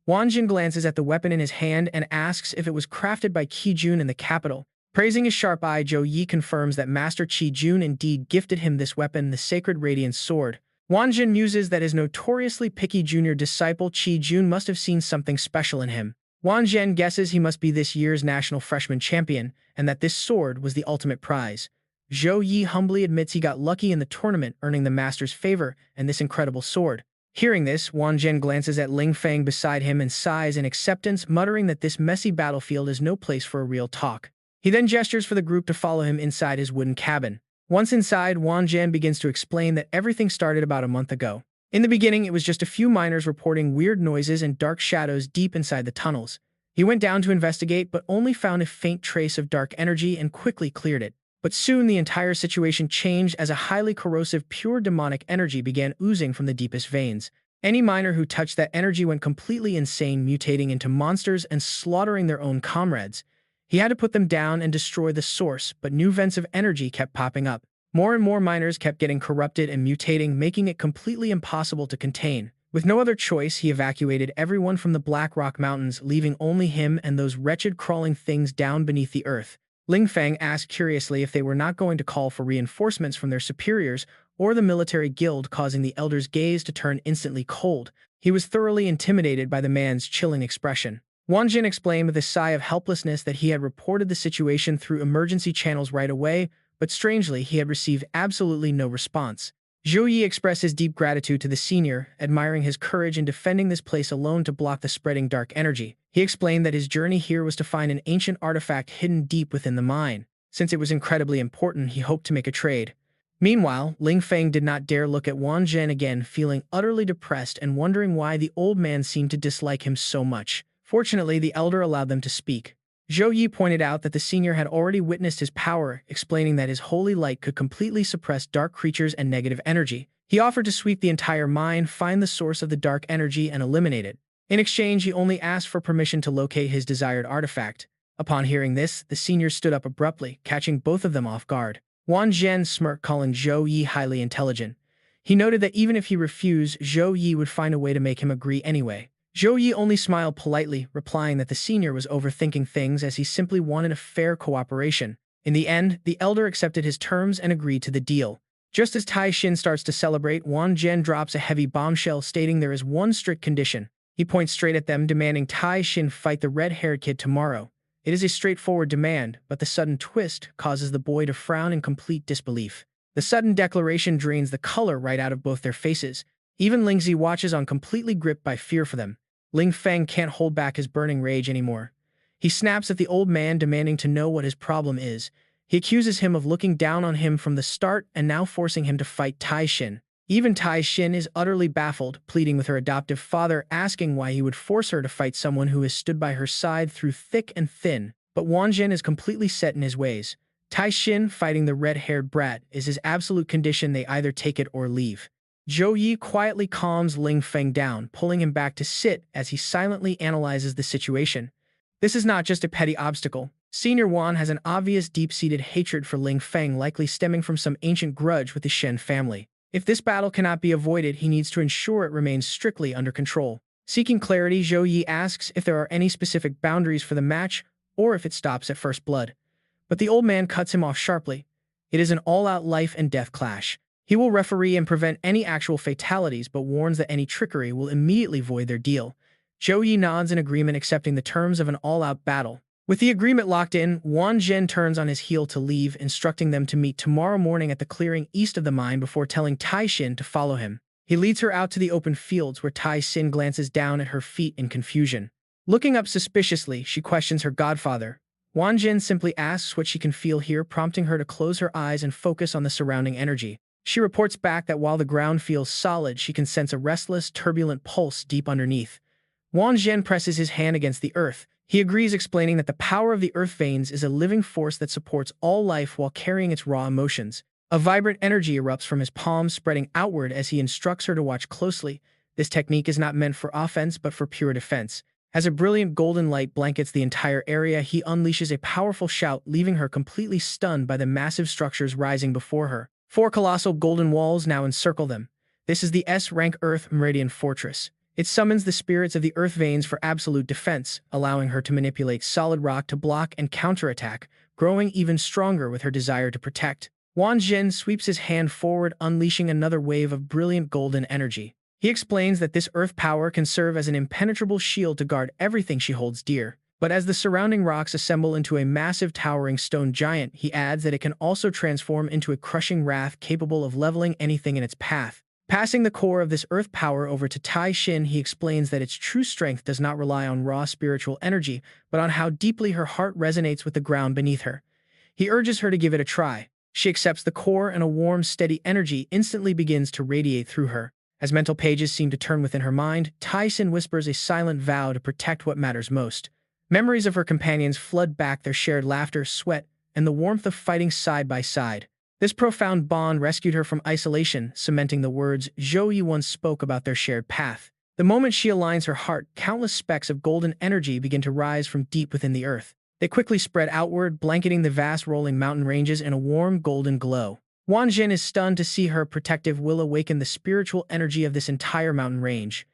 Wan Zhen glances at the weapon in his hand and asks if it was crafted by Qi Jun in the capital. Praising his sharp eye, Zhou Yi confirms that Master Qi Jun indeed gifted him this weapon, the Sacred Radiant Sword. Wan Zhen muses that his notoriously picky junior disciple Qi Jun must have seen something special in him. Wang Zhen guesses he must be this year's national freshman champion, and that this sword was the ultimate prize. Zhou Yi humbly admits he got lucky in the tournament, earning the master's favor and this incredible sword. Hearing this, Wang Zhen glances at Ling Feng beside him and sighs in acceptance, muttering that this messy battlefield is no place for a real talk. He then gestures for the group to follow him inside his wooden cabin. Once inside, Wang Zhen begins to explain that everything started about a month ago. In the beginning, it was just a few miners reporting weird noises and dark shadows deep inside the tunnels. He went down to investigate, but only found a faint trace of dark energy and quickly cleared it. But soon the entire situation changed as a highly corrosive, pure demonic energy began oozing from the deepest veins. Any miner who touched that energy went completely insane, mutating into monsters and slaughtering their own comrades. He had to put them down and destroy the source, but new vents of energy kept popping up. More and more miners kept getting corrupted and mutating, making it completely impossible to contain. With no other choice, he evacuated everyone from the Black Rock Mountains, leaving only him and those wretched crawling things down beneath the earth. Ling Feng asked curiously if they were not going to call for reinforcements from their superiors or the military guild, causing the elder's gaze to turn instantly cold. He was thoroughly intimidated by the man's chilling expression. Wang Jin explained with a sigh of helplessness that he had reported the situation through emergency channels right away, but strangely, he had received absolutely no response. Zhou Yi expressed his deep gratitude to the senior, admiring his courage in defending this place alone to block the spreading dark energy. He explained that his journey here was to find an ancient artifact hidden deep within the mine. Since it was incredibly important, he hoped to make a trade. Meanwhile, Ling Feng did not dare look at Wang Zhen again, feeling utterly depressed and wondering why the old man seemed to dislike him so much. Fortunately, the elder allowed them to speak. Zhou Yi pointed out that the senior had already witnessed his power, explaining that his holy light could completely suppress dark creatures and negative energy. He offered to sweep the entire mine, find the source of the dark energy, and eliminate it. In exchange, he only asked for permission to locate his desired artifact. Upon hearing this, the senior stood up abruptly, catching both of them off guard. Wang Zhen smirked, calling Zhou Yi highly intelligent. He noted that even if he refused, Zhou Yi would find a way to make him agree anyway. Zhou Yi only smiled politely, replying that the senior was overthinking things as he simply wanted a fair cooperation. In the end, the elder accepted his terms and agreed to the deal. Just as Tai Xin starts to celebrate, Wang Zhen drops a heavy bombshell, stating there is one strict condition. He points straight at them, demanding Tai Xin fight the red-haired kid tomorrow. It is a straightforward demand, but the sudden twist causes the boy to frown in complete disbelief. The sudden declaration drains the color right out of both their faces. Even Lingzi watches on, completely gripped by fear for them. Ling Feng can't hold back his burning rage anymore. He snaps at the old man, demanding to know what his problem is. He accuses him of looking down on him from the start and now forcing him to fight Tai Xin. Even Tai Xin is utterly baffled, pleading with her adoptive father, asking why he would force her to fight someone who has stood by her side through thick and thin. But Wang Zhen is completely set in his ways. Tai Xin fighting the red-haired brat is his absolute condition. They either take it or leave. Zhou Yi quietly calms Ling Feng down, pulling him back to sit as he silently analyzes the situation. This is not just a petty obstacle. Senior Wan has an obvious deep-seated hatred for Ling Feng, likely stemming from some ancient grudge with the Shen family. If this battle cannot be avoided, he needs to ensure it remains strictly under control. Seeking clarity, Zhou Yi asks if there are any specific boundaries for the match, or if it stops at first blood. But the old man cuts him off sharply. It is an all-out life and death clash. He will referee and prevent any actual fatalities, but warns that any trickery will immediately void their deal. Zhou Yi nods in agreement, accepting the terms of an all-out battle. With the agreement locked in, Wang Zhen turns on his heel to leave, instructing them to meet tomorrow morning at the clearing east of the mine before telling Tai Xin to follow him. He leads her out to the open fields, where Tai Xin glances down at her feet in confusion. Looking up suspiciously, she questions her godfather. Wang Zhen simply asks what she can feel here, prompting her to close her eyes and focus on the surrounding energy. She reports back that while the ground feels solid, she can sense a restless, turbulent pulse deep underneath. Wang Zhen presses his hand against the earth. He agrees, explaining that the power of the earth veins is a living force that supports all life while carrying its raw emotions. A vibrant energy erupts from his palms, spreading outward as he instructs her to watch closely. This technique is not meant for offense, but for pure defense. As a brilliant golden light blankets the entire area, he unleashes a powerful shout, leaving her completely stunned by the massive structures rising before her. 4 colossal golden walls now encircle them. This is the S-rank Earth Meridian Fortress. It summons the spirits of the earth veins for absolute defense, allowing her to manipulate solid rock to block and counterattack, growing even stronger with her desire to protect. Wang Zhen sweeps his hand forward, unleashing another wave of brilliant golden energy. He explains that this earth power can serve as an impenetrable shield to guard everything she holds dear. But as the surrounding rocks assemble into a massive towering stone giant, he adds that it can also transform into a crushing wrath capable of leveling anything in its path. Passing the core of this earth power over to Tai Xin, he explains that its true strength does not rely on raw spiritual energy, but on how deeply her heart resonates with the ground beneath her. He urges her to give it a try. She accepts the core, and a warm, steady energy instantly begins to radiate through her. As mental pages seem to turn within her mind, Tai Xin whispers a silent vow to protect what matters most. Memories of her companions flood back, their shared laughter, sweat, and the warmth of fighting side by side. This profound bond rescued her from isolation, cementing the words Zhou Yi once spoke about their shared path. The moment she aligns her heart, countless specks of golden energy begin to rise from deep within the earth. They quickly spread outward, blanketing the vast rolling mountain ranges in a warm golden glow. Wan Jin is stunned to see her protective will awaken the spiritual energy of this entire mountain range.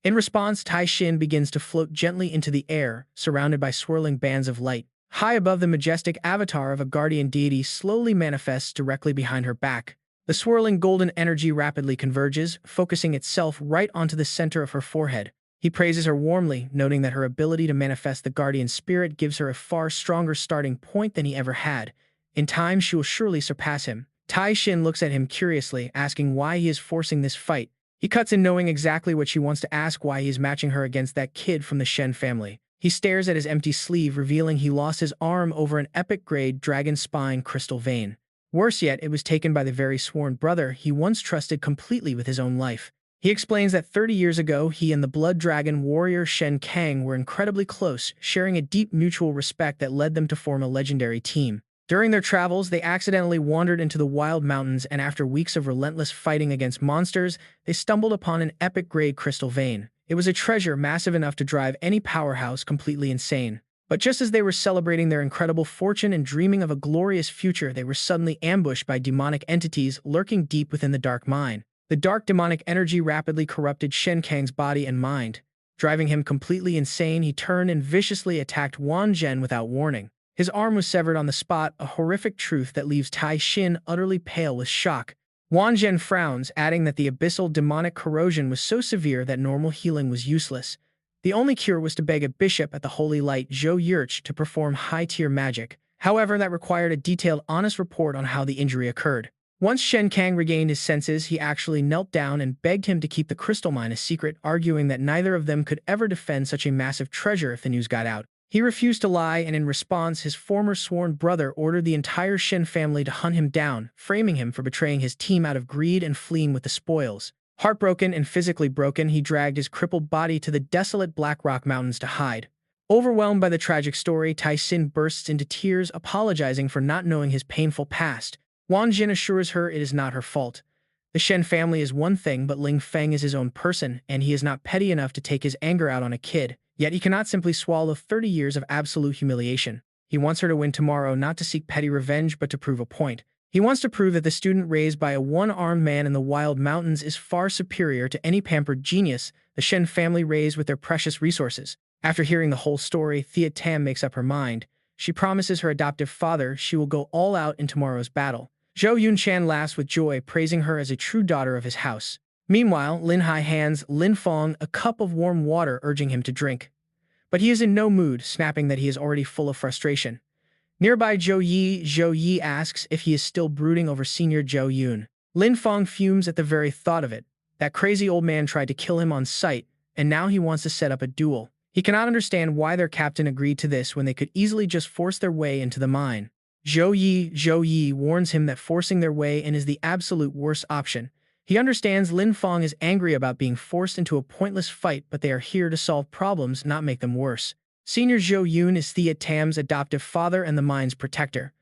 In response, Tai Xin begins to float gently into the air, surrounded by swirling bands of light. High above, the majestic avatar of a guardian deity slowly manifests directly behind her back. The swirling golden energy rapidly converges, focusing itself right onto the center of her forehead. He praises her warmly, noting that her ability to manifest the guardian spirit gives her a far stronger starting point than he ever had. In time, she will surely surpass him. Tai Xin looks at him curiously, asking why he is forcing this fight. He cuts in, knowing exactly what she wants to ask, why he is matching her against that kid from the Shen family. He stares at his empty sleeve, revealing he lost his arm over an epic-grade dragon spine crystal vein. Worse yet, it was taken by the very sworn brother he once trusted completely with his own life. He explains that 30 years ago, he and the blood dragon warrior Shen Kang were incredibly close, sharing a deep mutual respect that led them to form a legendary team. During their travels, they accidentally wandered into the wild mountains, and after weeks of relentless fighting against monsters, they stumbled upon an epic-grade crystal vein. It was a treasure massive enough to drive any powerhouse completely insane. But just as they were celebrating their incredible fortune and dreaming of a glorious future, they were suddenly ambushed by demonic entities lurking deep within the dark mine. The dark demonic energy rapidly corrupted Shen Kang's body and mind. Driving him completely insane, he turned and viciously attacked Wan Zhen without warning. His arm was severed on the spot, a horrific truth that leaves Tai Xin utterly pale with shock. Wan Zhen frowns, adding that the abyssal demonic corrosion was so severe that normal healing was useless. The only cure was to beg a bishop at the Holy Light, Zhou Yi, to perform high-tier magic. However, that required a detailed, honest report on how the injury occurred. Once Shen Kang regained his senses, he actually knelt down and begged him to keep the crystal mine a secret, arguing that neither of them could ever defend such a massive treasure if the news got out. He refused to lie, and in response, his former sworn brother ordered the entire Shen family to hunt him down, framing him for betraying his team out of greed and fleeing with the spoils. Heartbroken and physically broken, he dragged his crippled body to the desolate Black Rock Mountains to hide. Overwhelmed by the tragic story, Tai Xin bursts into tears, apologizing for not knowing his painful past. Wan Jin assures her it is not her fault. The Shen family is one thing, but Ling Feng is his own person, and he is not petty enough to take his anger out on a kid. Yet he cannot simply swallow 30 years of absolute humiliation. He wants her to win tomorrow, not to seek petty revenge, but to prove a point. He wants to prove that the student raised by a one-armed man in the wild mountains is far superior to any pampered genius the Shen family raised with their precious resources. After hearing the whole story, Thea Tam makes up her mind. She promises her adoptive father she will go all out in tomorrow's battle. Zhou Yunchan laughs with joy, praising her as a true daughter of his house. Meanwhile, Lin Hai hands Lin Feng a cup of warm water, urging him to drink. But he is in no mood, snapping that he is already full of frustration. Nearby, Zhou Yi asks if he is still brooding over Senior Zhou Yun. Lin Feng fumes at the very thought of it. That crazy old man tried to kill him on sight, and now he wants to set up a duel. He cannot understand why their captain agreed to this when they could easily just force their way into the mine. Zhou Yi warns him that forcing their way in is the absolute worst option. He understands Lin Feng is angry about being forced into a pointless fight, but they are here to solve problems, not make them worse. Senior Zhou Yun is Thea Tam's adoptive father and the mine's protector.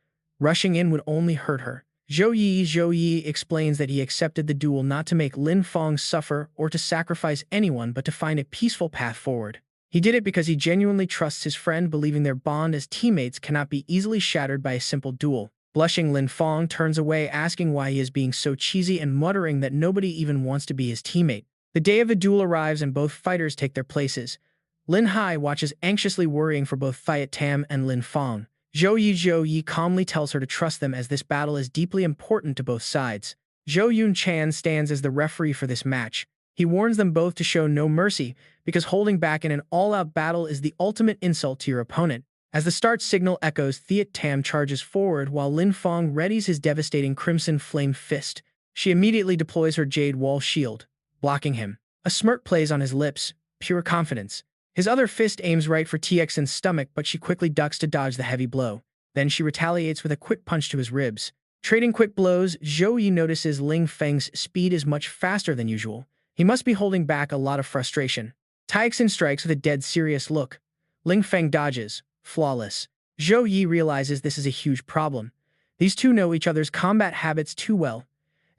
Rushing in would only hurt her. Zhou Yi explains that he accepted the duel not to make Lin Feng suffer or to sacrifice anyone, but to find a peaceful path forward. He did it because he genuinely trusts his friend, believing their bond as teammates cannot be easily shattered by a simple duel. Blushing, Lin Feng turns away, asking why he is being so cheesy and muttering that nobody even wants to be his teammate. The day of the duel arrives and both fighters take their places. Lin Hai watches anxiously, worrying for both Thea Tam and Lin Feng. Zhou Yi calmly tells her to trust them, as this battle is deeply important to both sides. Zhou Yunchan stands as the referee for this match. He warns them both to show no mercy, because holding back in an all-out battle is the ultimate insult to your opponent. As the start signal echoes, Thiet Tam charges forward while Lin Feng readies his devastating Crimson Flame Fist. She immediately deploys her Jade Wall Shield, blocking him. A smirk plays on his lips, pure confidence. His other fist aims right for TXN's stomach, but she quickly ducks to dodge the heavy blow. Then she retaliates with a quick punch to his ribs. Trading quick blows, Zhou Yi notices Ling Feng's speed is much faster than usual. He must be holding back a lot of frustration. TXN strikes with a dead serious look. Ling Feng dodges, flawless. Zhou Yi realizes this is a huge problem. These two know each other's combat habits too well.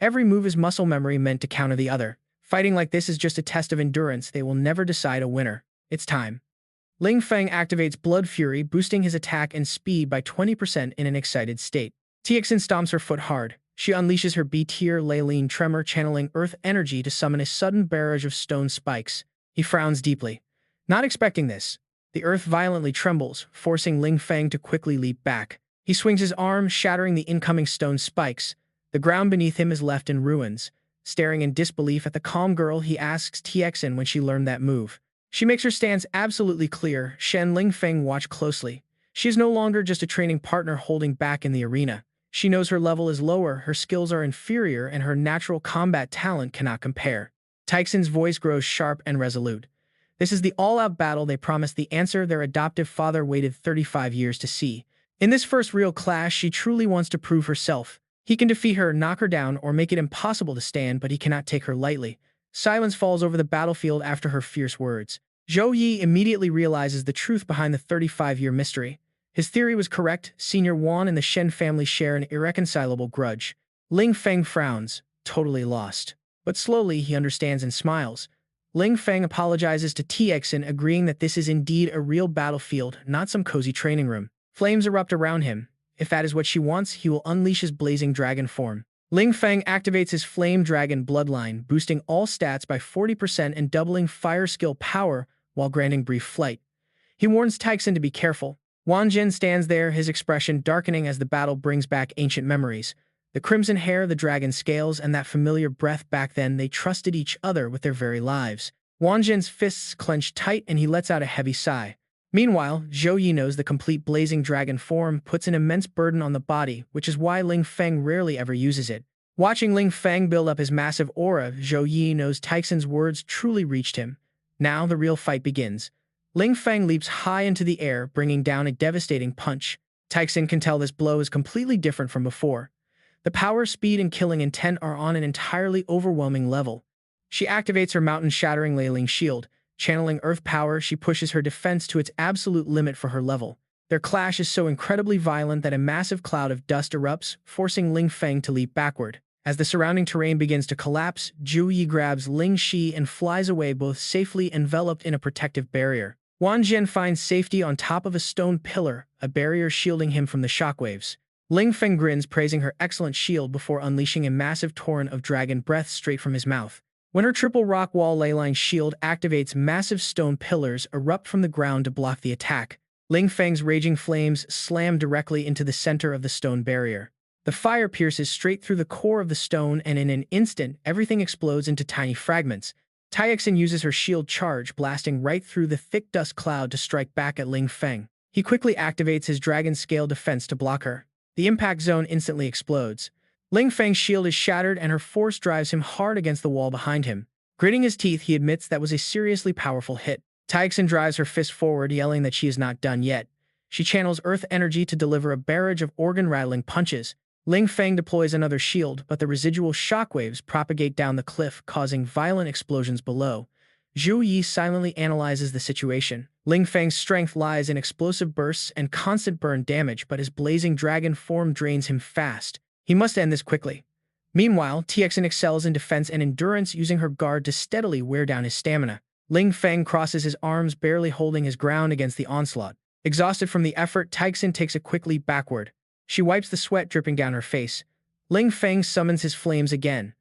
Every move is muscle memory meant to counter the other. Fighting like this is just a test of endurance. They will never decide a winner. It's time. Ling Feng activates Blood Fury, boosting his attack and speed by 20% in an excited state. TXN stomps her foot hard. She unleashes her B-tier Leiline Tremor, channeling earth energy to summon a sudden barrage of stone spikes. He frowns deeply. Not expecting this. The earth violently trembles, forcing Ling Feng to quickly leap back. He swings his arm, shattering the incoming stone spikes. The ground beneath him is left in ruins. Staring in disbelief at the calm girl, he asks TXN when she learned that move. She makes her stance absolutely clear. Shen Ling Feng watch closely. She is no longer just a training partner holding back in the arena. She knows her level is lower, her skills are inferior, and her natural combat talent cannot compare. TXN's voice grows sharp and resolute. This is the all-out battle they promised, the answer their adoptive father waited 35 years to see. In this first real clash, she truly wants to prove herself. He can defeat her, knock her down, or make it impossible to stand, but he cannot take her lightly. Silence falls over the battlefield after her fierce words. Zhou Yi immediately realizes the truth behind the 35-year mystery. His theory was correct. Senior Wan and the Shen family share an irreconcilable grudge. Ling Feng frowns, totally lost. But slowly he understands and smiles. Ling Feng apologizes to TXN, agreeing that this is indeed a real battlefield, not some cozy training room. Flames erupt around him. If that is what she wants, he will unleash his blazing dragon form. Ling Feng activates his Flame Dragon bloodline, boosting all stats by 40% and doubling fire skill power while granting brief flight. He warns TXN to be careful. Wan Jin stands there, his expression darkening as the battle brings back ancient memories. The crimson hair, the dragon scales, and that familiar breath. Back then, they trusted each other with their very lives. Wan Jin's fists clench tight and he lets out a heavy sigh. Meanwhile, Zhou Yi knows the complete blazing dragon form puts an immense burden on the body, which is why Ling Feng rarely ever uses it. Watching Ling Feng build up his massive aura, Zhou Yi knows TXN's words truly reached him. Now the real fight begins. Ling Feng leaps high into the air, bringing down a devastating punch. TXN can tell this blow is completely different from before. The power, speed, and killing intent are on an entirely overwhelming level. She activates her mountain-shattering Leiling shield. Channeling earth power, she pushes her defense to its absolute limit for her level. Their clash is so incredibly violent that a massive cloud of dust erupts, forcing Ling Feng to leap backward. As the surrounding terrain begins to collapse, Zhou Yi grabs Ling Shi and flies away, both safely enveloped in a protective barrier. Wan Jin finds safety on top of a stone pillar, a barrier shielding him from the shockwaves. Ling Feng grins, praising her excellent shield before unleashing a massive torrent of dragon breath straight from his mouth. When her triple rock wall leyline shield activates, massive stone pillars erupt from the ground to block the attack. Ling Feng's raging flames slam directly into the center of the stone barrier. The fire pierces straight through the core of the stone, and in an instant, everything explodes into tiny fragments. TXN uses her shield charge, blasting right through the thick dust cloud to strike back at Ling Feng. He quickly activates his dragon scale defense to block her. The impact zone instantly explodes. Ling Feng's shield is shattered and her force drives him hard against the wall behind him. Gritting his teeth, he admits that was a seriously powerful hit. TXN drives her fist forward, yelling that she is not done yet. She channels earth energy to deliver a barrage of organ-rattling punches. Ling Feng deploys another shield, but the residual shockwaves propagate down the cliff, causing violent explosions below. Zhou Yi silently analyzes the situation. Ling Feng's strength lies in explosive bursts and constant burn damage, but his blazing dragon form drains him fast. He must end this quickly. Meanwhile, TXN excels in defense and endurance, using her guard to steadily wear down his stamina. Ling Feng crosses his arms, barely holding his ground against the onslaught. Exhausted from the effort, TXN takes a quick leap backward. She wipes the sweat dripping down her face. Ling Feng summons his flames again.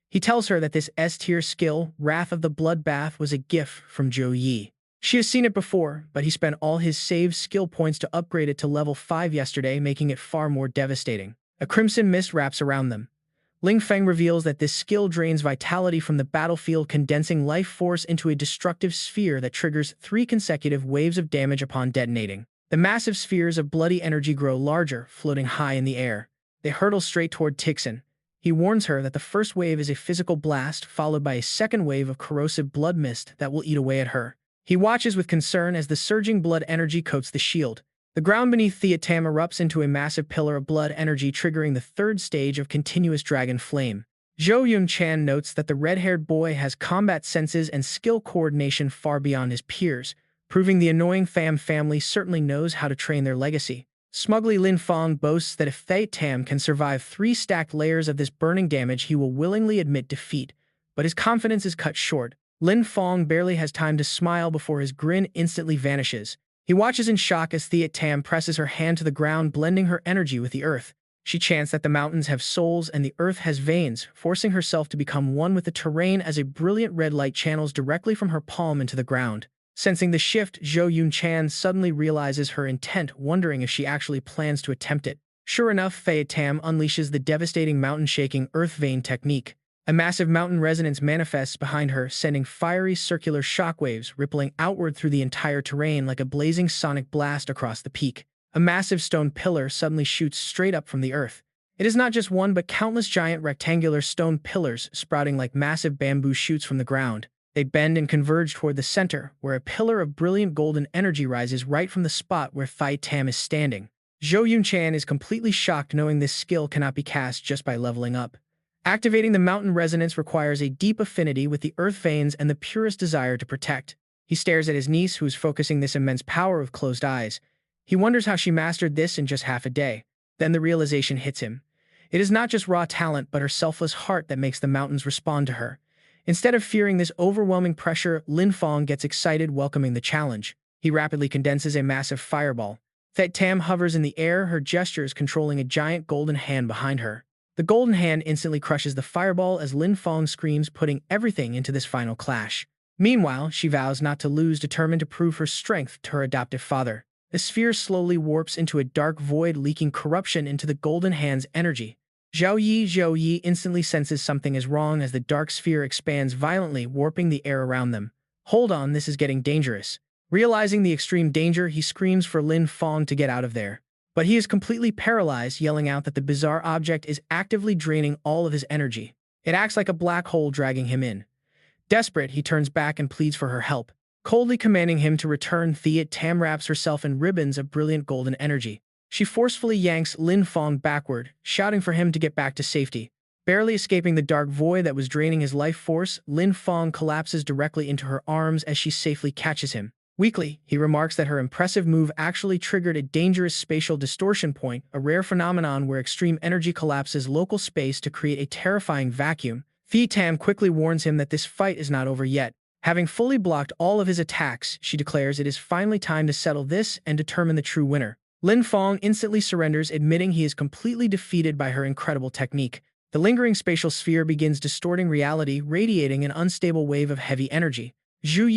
He tells her that this S-tier skill, Wrath of the Bloodbath, was a gift from Zhou Yi. She has seen it before, but he spent all his saved skill points to upgrade it to level 5 yesterday, making it far more devastating. A crimson mist wraps around them. Ling Feng reveals that this skill drains vitality from the battlefield, condensing life force into a destructive sphere that triggers 3 consecutive waves of damage upon detonating. The massive spheres of bloody energy grow larger, floating high in the air. They hurtle straight toward Tixin. He warns her that the first wave is a physical blast, followed by a second wave of corrosive blood mist that will eat away at her. He watches with concern as the surging blood energy coats the shield. The ground beneath Theatam erupts into a massive pillar of blood energy, triggering the 3rd stage of continuous dragon flame. Zhou Yun-chan notes that the red-haired boy has combat senses and skill coordination far beyond his peers, proving the annoying Tham family certainly knows how to train their legacy. Smugly, Lin Feng boasts that if Theatam can survive 3 stacked layers of this burning damage, he will willingly admit defeat, but his confidence is cut short. Lin Feng barely has time to smile before his grin instantly vanishes. He watches in shock as Theatam presses her hand to the ground, blending her energy with the earth. She chants that the mountains have souls and the earth has veins, forcing herself to become one with the terrain as a brilliant red light channels directly from her palm into the ground. Sensing the shift, Zhou Yun-chan suddenly realizes her intent, wondering if she actually plans to attempt it. Sure enough, Theatam unleashes the devastating mountain-shaking earth vein technique. A massive mountain resonance manifests behind her, sending fiery circular shockwaves rippling outward through the entire terrain like a blazing sonic blast across the peak. A massive stone pillar suddenly shoots straight up from the earth. It is not just one but countless giant rectangular stone pillars sprouting like massive bamboo shoots from the ground. They bend and converge toward the center, where a pillar of brilliant golden energy rises right from the spot where Theatam is standing. Zhou Yun-chan is completely shocked, knowing this skill cannot be cast just by leveling up. Activating the mountain resonance requires a deep affinity with the earth veins and the purest desire to protect. He stares at his niece, who is focusing this immense power with closed eyes. He wonders how she mastered this in just half a day. Then the realization hits him. It is not just raw talent, but her selfless heart that makes the mountains respond to her. Instead of fearing this overwhelming pressure, Lin Feng gets excited, welcoming the challenge. He rapidly condenses a massive fireball. Theatam hovers in the air, her gestures controlling a giant golden hand behind her. The golden hand instantly crushes the fireball as Lin Feng screams, putting everything into this final clash. Meanwhile, she vows not to lose, determined to prove her strength to her adoptive father. The sphere slowly warps into a dark void, leaking corruption into the golden hand's energy. Zhou Yi instantly senses something is wrong as the dark sphere expands violently, warping the air around them. Hold on, this is getting dangerous. Realizing the extreme danger, he screams for Lin Feng to get out of there. But he is completely paralyzed, yelling out that the bizarre object is actively draining all of his energy. It acts like a black hole, dragging him in. Desperate, he turns back and pleads for her help. Coldly commanding him to return, Theatam wraps herself in ribbons of brilliant golden energy. She forcefully yanks Lin Feng backward, shouting for him to get back to safety. Barely escaping the dark void that was draining his life force, Lin Feng collapses directly into her arms as she safely catches him. Weakly, he remarks that her impressive move actually triggered a dangerous spatial distortion point, a rare phenomenon where extreme energy collapses local space to create a terrifying vacuum. Theatam quickly warns him that this fight is not over yet. Having fully blocked all of his attacks, she declares it is finally time to settle this and determine the true winner. Lin Feng instantly surrenders, admitting he is completely defeated by her incredible technique. The lingering spatial sphere begins distorting reality, radiating an unstable wave of heavy energy. Zhou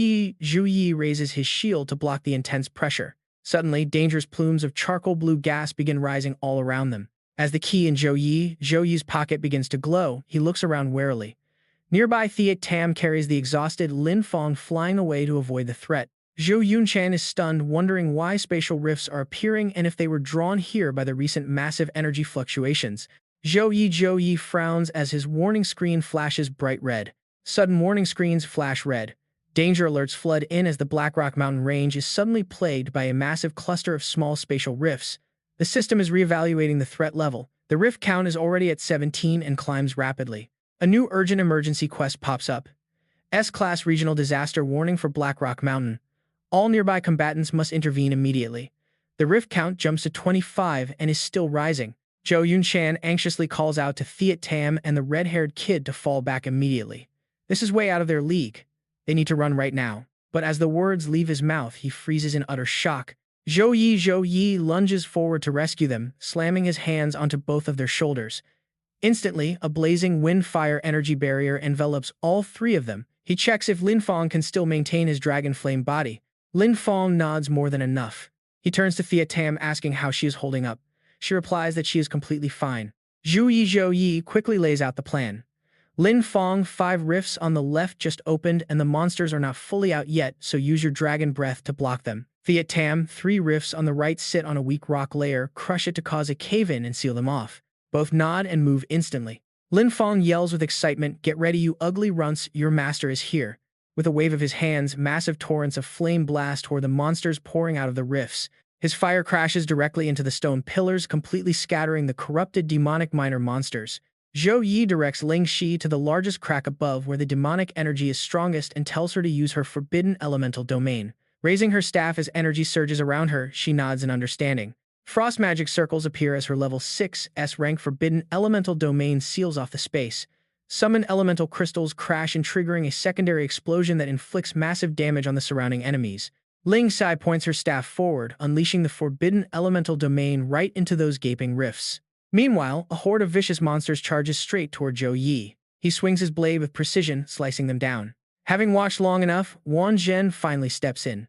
Yi raises his shield to block the intense pressure. Suddenly, dangerous plumes of charcoal blue gas begin rising all around them. As the key in Zhou Yi's pocket begins to glow, he looks around warily. Nearby, Theatam carries the exhausted Lin Feng flying away to avoid the threat. Zhou Yun-chan is stunned, wondering why spatial rifts are appearing and if they were drawn here by the recent massive energy fluctuations. Zhou Yi frowns as his warning screen flashes bright red. Sudden warning screens flash red. Danger alerts flood in as the Blackrock Mountain Range is suddenly plagued by a massive cluster of small spatial rifts. The system is reevaluating the threat level. The rift count is already at 17 and climbs rapidly. A new urgent emergency quest pops up. S-Class Regional Disaster Warning for Blackrock Mountain. All nearby combatants must intervene immediately. The rift count jumps to 25 and is still rising. Zhou Yun-chan anxiously calls out to Theatam and the red-haired kid to fall back immediately. This is way out of their league. They need to run right now. But as the words leave his mouth, he freezes in utter shock. Zhou Yi lunges forward to rescue them, slamming his hands onto both of their shoulders. Instantly, a blazing wind-fire energy barrier envelops all 3 of them. He checks if Lin Feng can still maintain his dragon flame body. Lin Feng nods more than enough. He turns to Theatam, asking how she is holding up. She replies that she is completely fine. Zhou Yi quickly lays out the plan. Lin Fong, 5 rifts on the left just opened and the monsters are not fully out yet, so use your dragon breath to block them. Fiat Tam, 3 rifts on the right sit on a weak rock layer, crush it to cause a cave-in and seal them off. Both nod and move instantly. Lin Fong yells with excitement, "Get ready, you ugly runts, your master is here." With a wave of his hands, massive torrents of flame blast toward the monsters pouring out of the rifts. His fire crashes directly into the stone pillars, completely scattering the corrupted demonic minor monsters. Zhou Yi directs Ling Shi to the largest crack above where the demonic energy is strongest and tells her to use her forbidden elemental domain. Raising her staff as energy surges around her, she nods in understanding. Frost magic circles appear as her level 6 S-rank forbidden elemental domain seals off the space. Summon elemental crystals crash and triggering a secondary explosion that inflicts massive damage on the surrounding enemies. Ling Sai points her staff forward, unleashing the forbidden elemental domain right into those gaping rifts. Meanwhile, a horde of vicious monsters charges straight toward Zhou Yi. He swings his blade with precision, slicing them down. Having watched long enough, Wang Zhen finally steps in.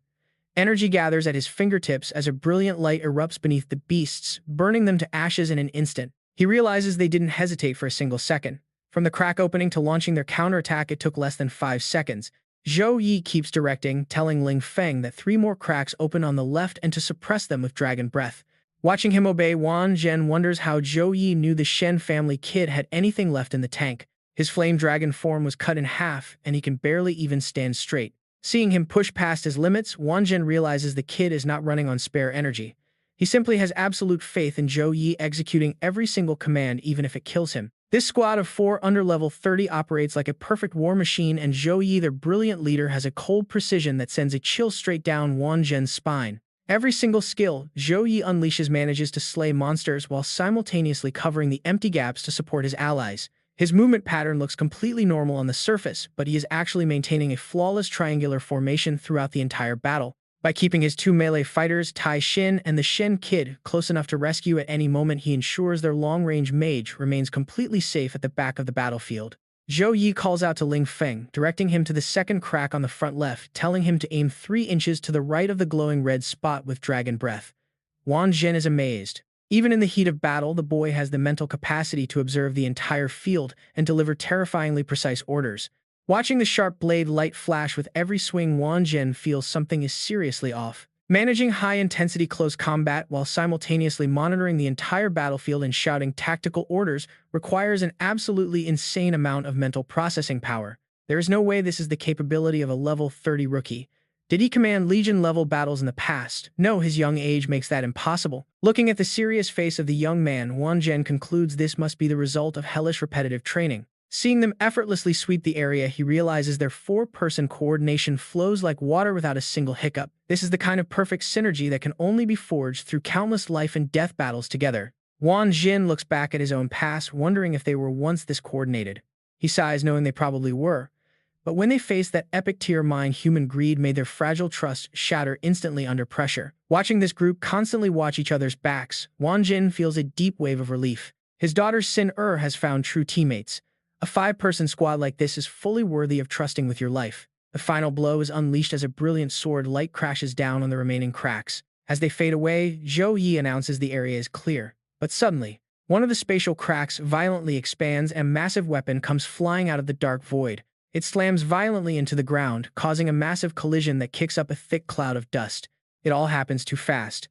Energy gathers at his fingertips as a brilliant light erupts beneath the beasts, burning them to ashes in an instant. He realizes they didn't hesitate for a single second. From the crack opening to launching their counterattack, it took less than 5 seconds. Zhou Yi keeps directing, telling Ling Feng that 3 more cracks open on the left and to suppress them with dragon breath. Watching him obey, Wang Zhen wonders how Zhou Yi knew the Shen family kid had anything left in the tank. His flame dragon form was cut in half, and he can barely even stand straight. Seeing him push past his limits, Wang Zhen realizes the kid is not running on spare energy. He simply has absolute faith in Zhou Yi executing every single command even if it kills him. This squad of 4 under level 30 operates like a perfect war machine, and Zhou Yi, their brilliant leader, has a cold precision that sends a chill straight down Wang Zhen's spine. Every single skill Zhou Yi unleashes manages to slay monsters while simultaneously covering the empty gaps to support his allies. His movement pattern looks completely normal on the surface, but he is actually maintaining a flawless triangular formation throughout the entire battle. By keeping his 2 melee fighters, Tai Xin and the Shen Kid, close enough to rescue at any moment, he ensures their long-range mage remains completely safe at the back of the battlefield. Zhou Yi calls out to Ling Feng, directing him to the second crack on the front left, telling him to aim 3 inches to the right of the glowing red spot with dragon breath. Wang Zhen is amazed. Even in the heat of battle, the boy has the mental capacity to observe the entire field and deliver terrifyingly precise orders. Watching the sharp blade light flash with every swing, Wang Zhen feels something is seriously off. Managing high-intensity close combat while simultaneously monitoring the entire battlefield and shouting tactical orders requires an absolutely insane amount of mental processing power. There is no way this is the capability of a level 30 rookie. Did he command Legion-level battles in the past? No, his young age makes that impossible. Looking at the serious face of the young man, Wang Zhen concludes this must be the result of hellish repetitive training. Seeing them effortlessly sweep the area, he realizes their 4-person coordination flows like water without a single hiccup. This is the kind of perfect synergy that can only be forged through countless life and death battles together. Wang Zhen looks back at his own past, wondering if they were once this coordinated. He sighs, knowing they probably were. But when they faced that epic tier mine, human greed made their fragile trust shatter instantly under pressure. Watching this group constantly watch each other's backs, Wang Zhen feels a deep wave of relief. His daughter Xin has found true teammates. A 5-person squad like this is fully worthy of trusting with your life. The final blow is unleashed as a brilliant sword light crashes down on the remaining cracks. As they fade away, Zhou Yi announces the area is clear. But suddenly, one of the spatial cracks violently expands and a massive weapon comes flying out of the dark void. It slams violently into the ground, causing a massive collision that kicks up a thick cloud of dust. It all happens too fast.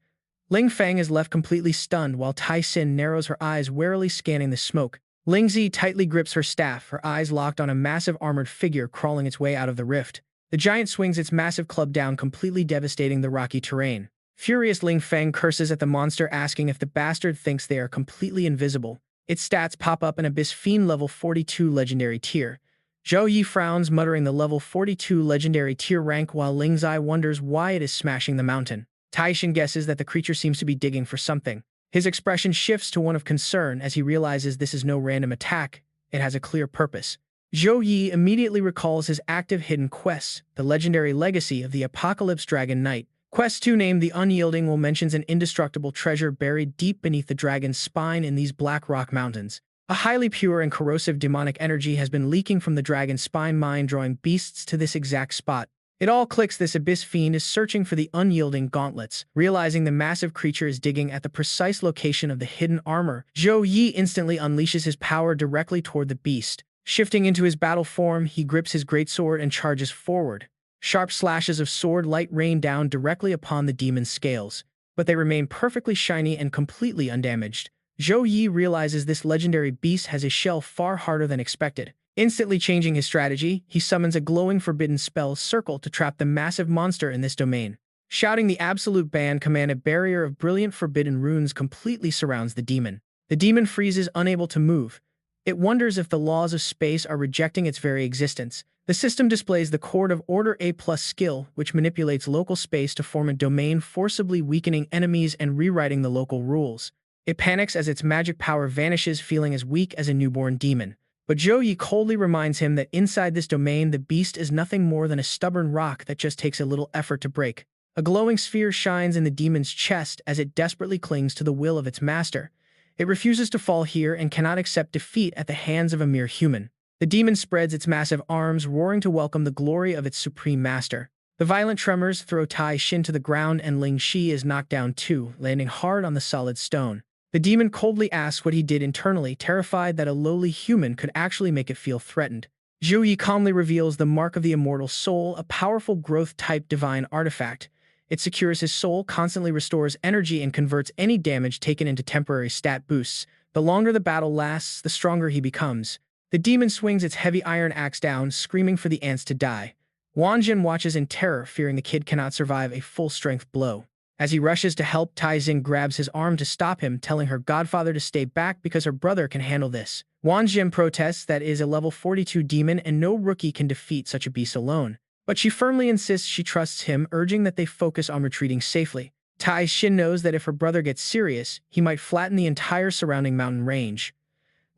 Ling Feng is left completely stunned while Tai Xin narrows her eyes, warily scanning the smoke. Ling Zi tightly grips her staff, her eyes locked on a massive armored figure crawling its way out of the rift. The giant swings its massive club down, completely devastating the rocky terrain. Furious, Ling Feng curses at the monster, asking if the bastard thinks they are completely invisible. Its stats pop up: an Abyss Fiend level 42 legendary tier. Zhou Yi frowns, muttering the level 42 legendary tier rank, while Ling Zai wonders why it is smashing the mountain. Tai Xin guesses that the creature seems to be digging for something. His expression shifts to one of concern as he realizes this is no random attack, it has a clear purpose. Zhou Yi immediately recalls his active hidden quests, the legendary legacy of the Apocalypse Dragon Knight. Quest 2, named the Unyielding Will, mentions an indestructible treasure buried deep beneath the dragon's spine in these black rock mountains. A highly pure and corrosive demonic energy has been leaking from the dragon's spine mine, drawing beasts to this exact spot. It all clicks. This abyss fiend is searching for the unyielding gauntlets. Realizing the massive creature is digging at the precise location of the hidden armor, Zhou Yi instantly unleashes his power directly toward the beast. Shifting into his battle form, he grips his greatsword and charges forward. Sharp slashes of sword light rain down directly upon the demon's scales, but they remain perfectly shiny and completely undamaged. Zhou Yi realizes this legendary beast has a shell far harder than expected. Instantly changing his strategy, he summons a glowing forbidden spell circle to trap the massive monster in this domain. Shouting the absolute ban command, a barrier of brilliant forbidden runes completely surrounds the demon. The demon freezes, unable to move. It wonders if the laws of space are rejecting its very existence. The system displays the Chord of Order A+ skill, which manipulates local space to form a domain, forcibly weakening enemies and rewriting the local rules. It panics as its magic power vanishes, feeling as weak as a newborn demon. But Zhou Yi coldly reminds him that inside this domain, the beast is nothing more than a stubborn rock that just takes a little effort to break. A glowing sphere shines in the demon's chest as it desperately clings to the will of its master. It refuses to fall here and cannot accept defeat at the hands of a mere human. The demon spreads its massive arms, roaring to welcome the glory of its supreme master. The violent tremors throw Tai Xin to the ground, and Ling Shi is knocked down too, landing hard on the solid stone. The demon coldly asks what he did internally, terrified that a lowly human could actually make it feel threatened. Zhou Yi calmly reveals the Mark of the Immortal Soul, a powerful growth-type divine artifact. It secures his soul, constantly restores energy, and converts any damage taken into temporary stat boosts. The longer the battle lasts, the stronger he becomes. The demon swings its heavy iron axe down, screaming for the ants to die. Wang Jin watches in terror, fearing the kid cannot survive a full-strength blow. As he rushes to help, Tai Xin grabs his arm to stop him, telling her godfather to stay back because her brother can handle this. Wang Jin protests that it is a level 42 demon and no rookie can defeat such a beast alone. But she firmly insists she trusts him, urging that they focus on retreating safely. Tai Xin knows that if her brother gets serious, he might flatten the entire surrounding mountain range.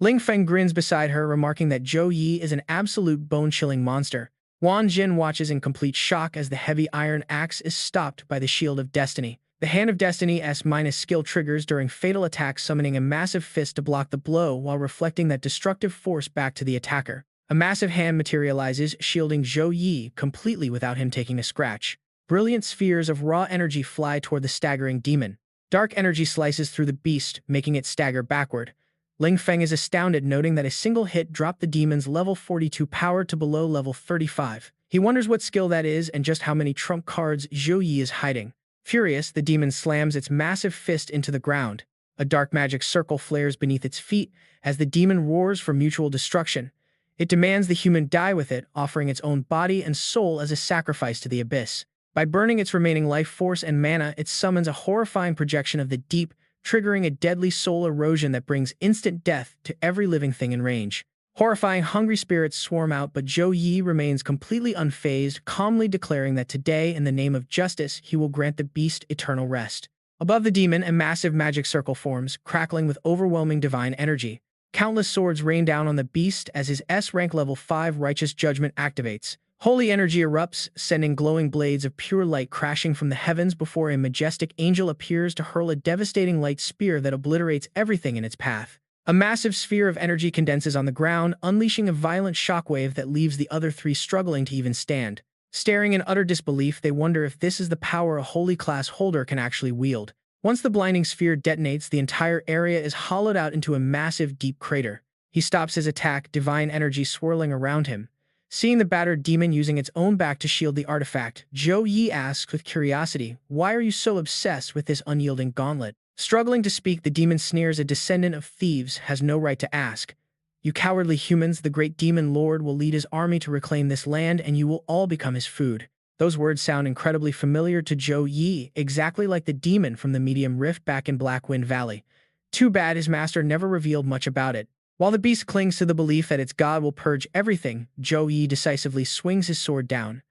Ling Feng grins beside her, remarking that Zhou Yi is an absolute bone-chilling monster. Wang Jin watches in complete shock as the heavy iron axe is stopped by the Shield of Destiny. The Hand of Destiny S- skill triggers during fatal attacks, summoning a massive fist to block the blow while reflecting that destructive force back to the attacker. A massive hand materializes, shielding Zhou Yi completely without him taking a scratch. Brilliant spheres of raw energy fly toward the staggering demon. Dark energy slices through the beast, making it stagger backward. Ling Feng is astounded, noting that a single hit dropped the demon's level 42 power to below level 35. He wonders what skill that is and just how many trump cards Zhou Yi is hiding. Furious, the demon slams its massive fist into the ground. A dark magic circle flares beneath its feet as the demon roars for mutual destruction. It demands the human die with it, offering its own body and soul as a sacrifice to the abyss. By burning its remaining life force and mana, it summons a horrifying projection of the deep, triggering a deadly soul erosion that brings instant death to every living thing in range. Horrifying hungry spirits swarm out, but Zhou Yi remains completely unfazed, calmly declaring that today, in the name of justice, he will grant the beast eternal rest. Above the demon, a massive magic circle forms, crackling with overwhelming divine energy. Countless swords rain down on the beast as his S-rank level 5 righteous judgment activates. Holy energy erupts, sending glowing blades of pure light crashing from the heavens before a majestic angel appears to hurl a devastating light spear that obliterates everything in its path. A massive sphere of energy condenses on the ground, unleashing a violent shockwave that leaves the other three struggling to even stand. Staring in utter disbelief, they wonder if this is the power a holy class holder can actually wield. Once the blinding sphere detonates, the entire area is hollowed out into a massive, deep crater. He stops his attack, divine energy swirling around him. Seeing the battered demon using its own back to shield the artifact, Zhou Yi asks with curiosity, "Why are you so obsessed with this unyielding gauntlet?" Struggling to speak, the demon sneers, "A descendant of thieves has no right to ask. You cowardly humans, the great demon lord will lead his army to reclaim this land, and you will all become his food." Those words sound incredibly familiar to Zhou Yi, exactly like the demon from the Medium Rift back in Blackwind Valley. Too bad his master never revealed much about it. While the beast clings to the belief that its god will purge everything, Zhou Yi decisively swings his sword down.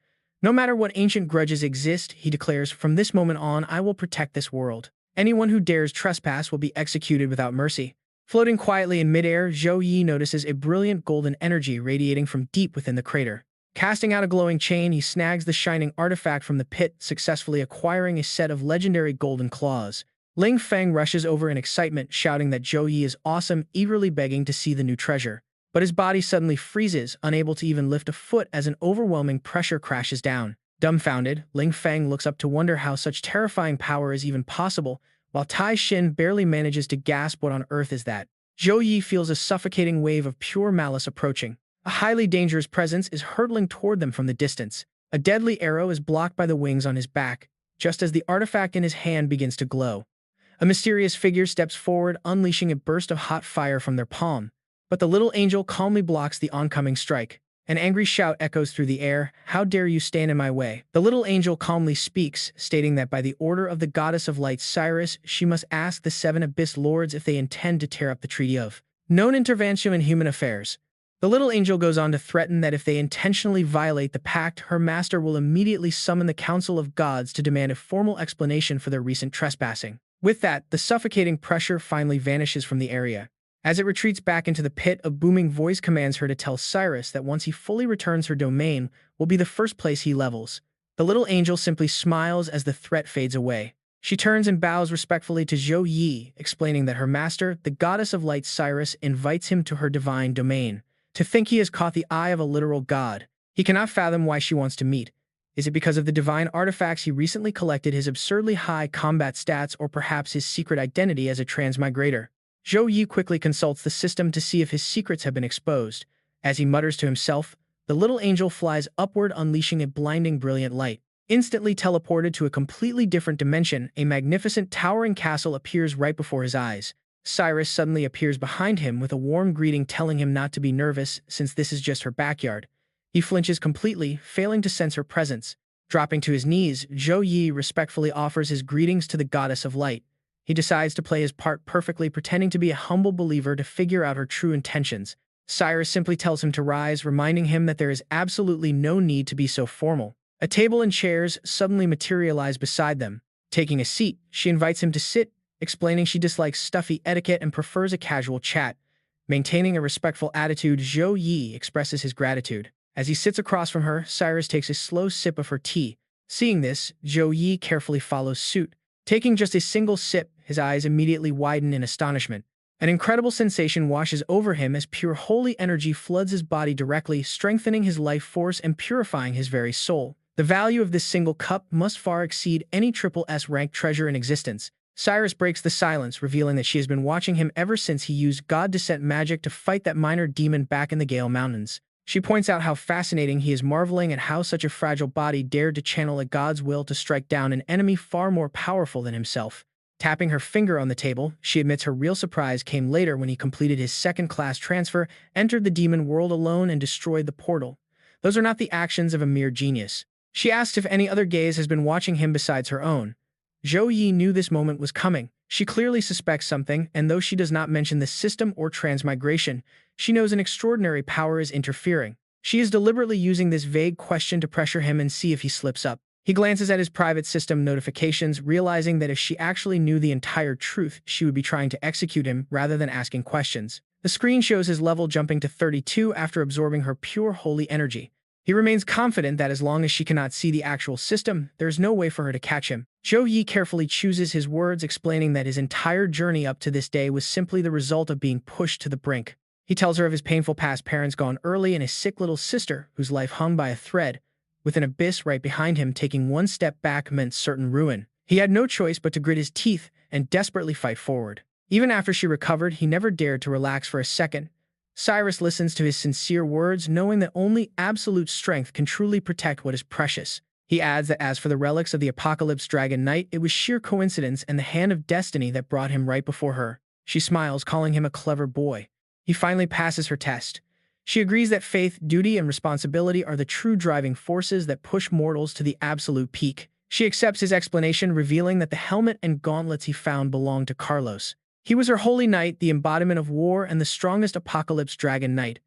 No matter what ancient grudges exist, he declares, "From this moment on, I will protect this world. Anyone who dares trespass will be executed without mercy." Floating quietly in midair, Zhou Yi notices a brilliant golden energy radiating from deep within the crater. Casting out a glowing chain, he snags the shining artifact from the pit, successfully acquiring a set of legendary golden claws. Ling Feng rushes over in excitement, shouting that Zhou Yi is awesome, eagerly begging to see the new treasure. But his body suddenly freezes, unable to even lift a foot as an overwhelming pressure crashes down. Dumbfounded, Ling Feng looks up to wonder how such terrifying power is even possible, while Tai Xin barely manages to gasp what on earth is that. Zhou Yi feels a suffocating wave of pure malice approaching. A highly dangerous presence is hurtling toward them from the distance. A deadly arrow is blocked by the wings on his back, just as the artifact in his hand begins to glow. A mysterious figure steps forward, unleashing a burst of hot fire from their palm. But the little angel calmly blocks the oncoming strike. An angry shout echoes through the air, "How dare you stand in my way?" The little angel calmly speaks, stating that by the order of the goddess of light Cyrus, she must ask the 7 Abyss Lords if they intend to tear up the Treaty of Non-Intervention in Human Affairs. The little angel goes on to threaten that if they intentionally violate the pact, her master will immediately summon the Council of Gods to demand a formal explanation for their recent trespassing. With that, the suffocating pressure finally vanishes from the area. As it retreats back into the pit, a booming voice commands her to tell Cyrus that once he fully returns her domain will be the first place he levels. The little angel simply smiles as the threat fades away. She turns and bows respectfully to Zhou Yi, explaining that her master, the goddess of light Cyrus, invites him to her divine domain. To think he has caught the eye of a literal god. He cannot fathom why she wants to meet. Is it because of the divine artifacts he recently collected, his absurdly high combat stats, or perhaps his secret identity as a transmigrator? Zhou Yi quickly consults the system to see if his secrets have been exposed. As he mutters to himself, the little angel flies upward, unleashing a blinding brilliant light. Instantly teleported to a completely different dimension, a magnificent towering castle appears right before his eyes. Cyrus suddenly appears behind him with a warm greeting, telling him not to be nervous since this is just her backyard. He flinches completely, failing to sense her presence. Dropping to his knees, Zhou Yi respectfully offers his greetings to the goddess of light. He decides to play his part perfectly, pretending to be a humble believer to figure out her true intentions. Cyrus simply tells him to rise, reminding him that there is absolutely no need to be so formal. A table and chairs suddenly materialize beside them. Taking a seat, she invites him to sit, explaining she dislikes stuffy etiquette and prefers a casual chat. Maintaining a respectful attitude, Zhou Yi expresses his gratitude. As he sits across from her, Cyrus takes a slow sip of her tea. Seeing this, Zhou Yi carefully follows suit. Taking just a single sip, his eyes immediately widen in astonishment. An incredible sensation washes over him as pure holy energy floods his body directly, strengthening his life force and purifying his very soul. The value of this single cup must far exceed any SSS-rank treasure in existence. Cyrus breaks the silence, revealing that she has been watching him ever since he used god descent magic to fight that minor demon back in the Gale Mountains. She points out how fascinating he is, marveling at how such a fragile body dared to channel a god's will to strike down an enemy far more powerful than himself. Tapping her finger on the table, she admits her real surprise came later when he completed his second-class transfer, entered the demon world alone, and destroyed the portal. Those are not the actions of a mere genius. She asks if any other gaze has been watching him besides her own. Zhou Yi knew this moment was coming. She clearly suspects something, and though she does not mention the system or transmigration, she knows an extraordinary power is interfering. She is deliberately using this vague question to pressure him and see if he slips up. He glances at his private system notifications, realizing that if she actually knew the entire truth, she would be trying to execute him rather than asking questions. The screen shows his level jumping to 32 after absorbing her pure holy energy. He remains confident that as long as she cannot see the actual system, there is no way for her to catch him. Zhou Yi carefully chooses his words, explaining that his entire journey up to this day was simply the result of being pushed to the brink. He tells her of his painful past parents gone early and his sick little sister, whose life hung by a thread, with an abyss right behind him. Taking one step back meant certain ruin. He had no choice but to grit his teeth and desperately fight forward. Even after she recovered, he never dared to relax for a second. Cyrus listens to his sincere words, knowing that only absolute strength can truly protect what is precious. He adds that as for the relics of the Apocalypse Dragon Knight, it was sheer coincidence and the hand of destiny that brought him right before her. She smiles, calling him a clever boy. He finally passes her test. She agrees that faith, duty, and responsibility are the true driving forces that push mortals to the absolute peak. She accepts his explanation, revealing that the helmet and gauntlets he found belonged to Carlos. He was her holy knight, the embodiment of war and the strongest Apocalypse Dragon Knight.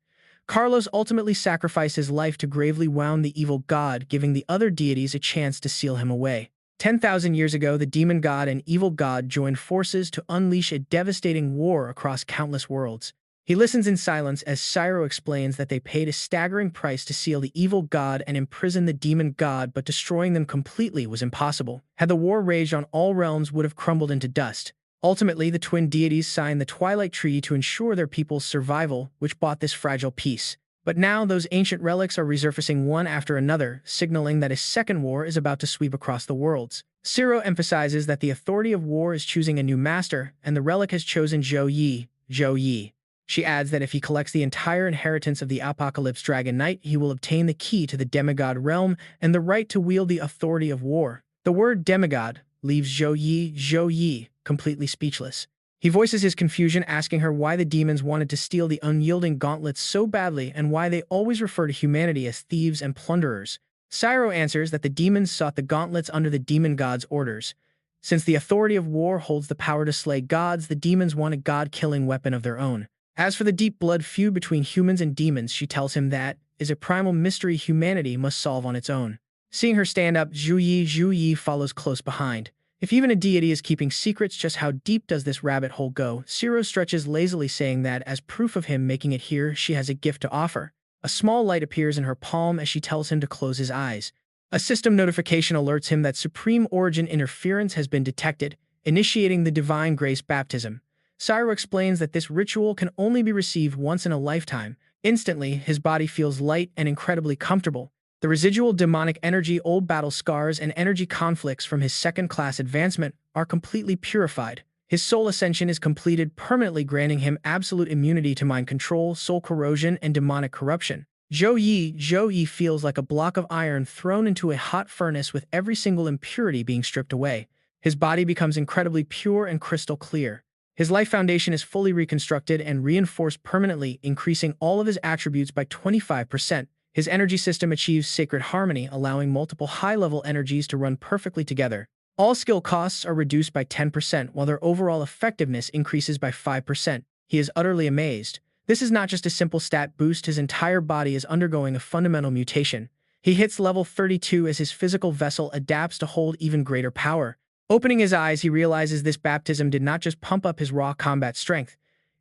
Carlos ultimately sacrificed his life to gravely wound the evil god, giving the other deities a chance to seal him away. 10,000 years ago, the demon god and evil god joined forces to unleash a devastating war across countless worlds. He listens in silence as Cyro explains that they paid a staggering price to seal the evil god and imprison the demon god, but destroying them completely was impossible. Had the war raged on, all realms would have crumbled into dust. Ultimately, the twin deities signed the Twilight Treaty to ensure their people's survival, which bought this fragile peace. But now those ancient relics are resurfacing one after another, signaling that a second war is about to sweep across the worlds. Zero emphasizes that the authority of war is choosing a new master, and the relic has chosen Zhou Yi. Zhou Yi. She adds that if he collects the entire inheritance of the Apocalypse Dragon Knight, he will obtain the key to the demigod realm and the right to wield the authority of war. The word demigod leaves Zhou Yi, completely speechless. He voices his confusion, asking her why the demons wanted to steal the unyielding gauntlets so badly and why they always refer to humanity as thieves and plunderers. Cyro answers that the demons sought the gauntlets under the demon god's orders. Since the authority of war holds the power to slay gods, the demons want a god-killing weapon of their own. As for the deep blood feud between humans and demons, she tells him that is a primal mystery humanity must solve on its own. Seeing her stand up, Zhou Yi follows close behind. If even a deity is keeping secrets, just how deep does this rabbit hole go? Zero stretches lazily, saying that as proof of him making it here, she has a gift to offer. A small light appears in her palm as she tells him to close his eyes. A system notification alerts him that Supreme Origin interference has been detected, initiating the Divine Grace baptism. Cyro explains that this ritual can only be received once in a lifetime. Instantly, his body feels light and incredibly comfortable. The residual demonic energy, old battle scars, and energy conflicts from his second-class advancement are completely purified. His soul ascension is completed, permanently granting him absolute immunity to mind control, soul corrosion, and demonic corruption. Zhou Yi feels like a block of iron thrown into a hot furnace, with every single impurity being stripped away. His body becomes incredibly pure and crystal clear. His life foundation is fully reconstructed and reinforced permanently, increasing all of his attributes by 25%. His energy system achieves sacred harmony, allowing multiple high-level energies to run perfectly together. All skill costs are reduced by 10%, while their overall effectiveness increases by 5%. He is utterly amazed. This is not just a simple stat boost, his entire body is undergoing a fundamental mutation. He hits level 32 as his physical vessel adapts to hold even greater power. Opening his eyes, he realizes this baptism did not just pump up his raw combat strength.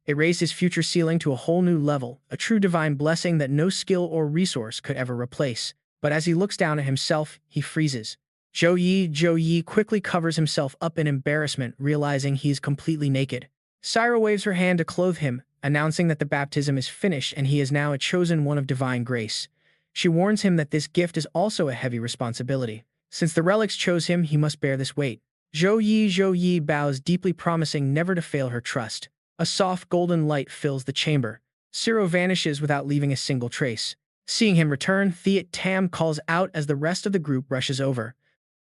It raised his future ceiling to a whole new level, a true divine blessing that no skill or resource could ever replace. But as he looks down at himself, he freezes. Zhou Yi quickly covers himself up in embarrassment, realizing he is completely naked. Cyro waves her hand to clothe him, announcing that the baptism is finished and he is now a chosen one of divine grace. She warns him that this gift is also a heavy responsibility. Since the relics chose him, he must bear this weight. Zhou Yi bows deeply, promising never to fail her trust. A soft golden light fills the chamber. Cyro vanishes without leaving a single trace. Seeing him return, Tam calls out as the rest of the group rushes over.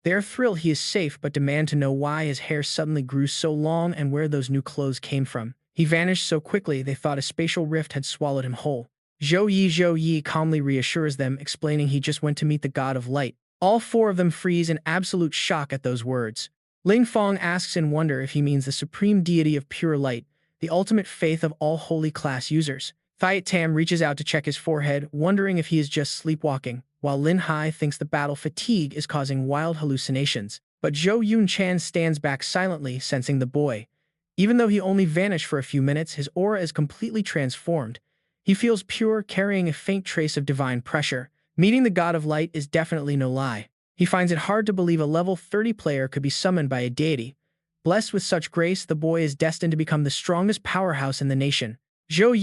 They are thrilled he is safe, but demand to know why his hair suddenly grew so long and where those new clothes came from. He vanished so quickly they thought a spatial rift had swallowed him whole. Zhou Yi calmly reassures them, explaining he just went to meet the god of light. All four of them freeze in absolute shock at those words. Ling Fong asks in wonder if he means the supreme deity of pure light, the ultimate faith of all holy class users. Tam reaches out to check his forehead, wondering if he is just sleepwalking, while Lin Hai thinks the battle fatigue is causing wild hallucinations. But Zhou Yunchan stands back silently, sensing the boy. Even though he only vanished for a few minutes, his aura is completely transformed. He feels pure, carrying a faint trace of divine pressure. Meeting the god of light is definitely no lie. He finds it hard to believe a level 30 player could be summoned by a deity. Blessed with such grace, the boy is destined to become the strongest powerhouse in the nation. Zhou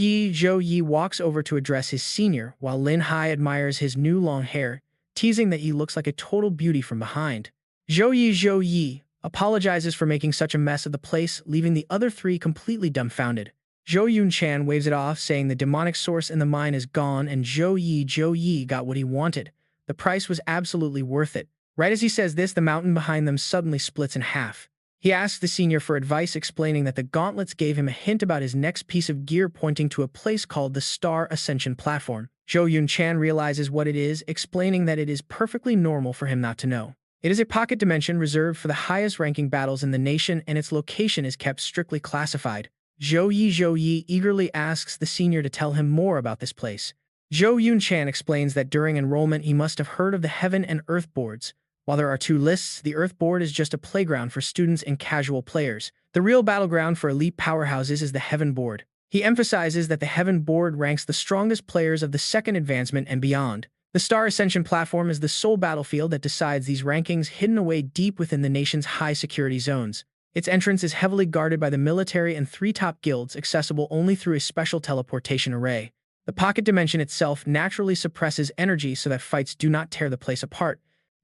Yi walks over to address his senior, while Lin Hai admires his new long hair, teasing that he looks like a total beauty from behind. Zhou Yi apologizes for making such a mess of the place, leaving the other three completely dumbfounded. Zhou Yunchan waves it off, saying the demonic source in the mine is gone and Zhou Yi got what he wanted. The price was absolutely worth it. Right as he says this, the mountain behind them suddenly splits in half. He asks the senior for advice, explaining that the gauntlets gave him a hint about his next piece of gear, pointing to a place called the Star Ascension Platform. Zhou Yunchan realizes what it is, explaining that it is perfectly normal for him not to know. It is a pocket dimension reserved for the highest-ranking battles in the nation, and its location is kept strictly classified. Zhou Yi eagerly asks the senior to tell him more about this place. Zhou Yunchan explains that during enrollment he must have heard of the Heaven and Earth boards. While there are two lists, the Earth board is just a playground for students and casual players. The real battleground for elite powerhouses is the Heaven board. He emphasizes that the Heaven board ranks the strongest players of the second advancement and beyond. The Star Ascension platform is the sole battlefield that decides these rankings, hidden away deep within the nation's high-security zones. Its entrance is heavily guarded by the military and 3 top guilds, accessible only through a special teleportation array. The pocket dimension itself naturally suppresses energy so that fights do not tear the place apart.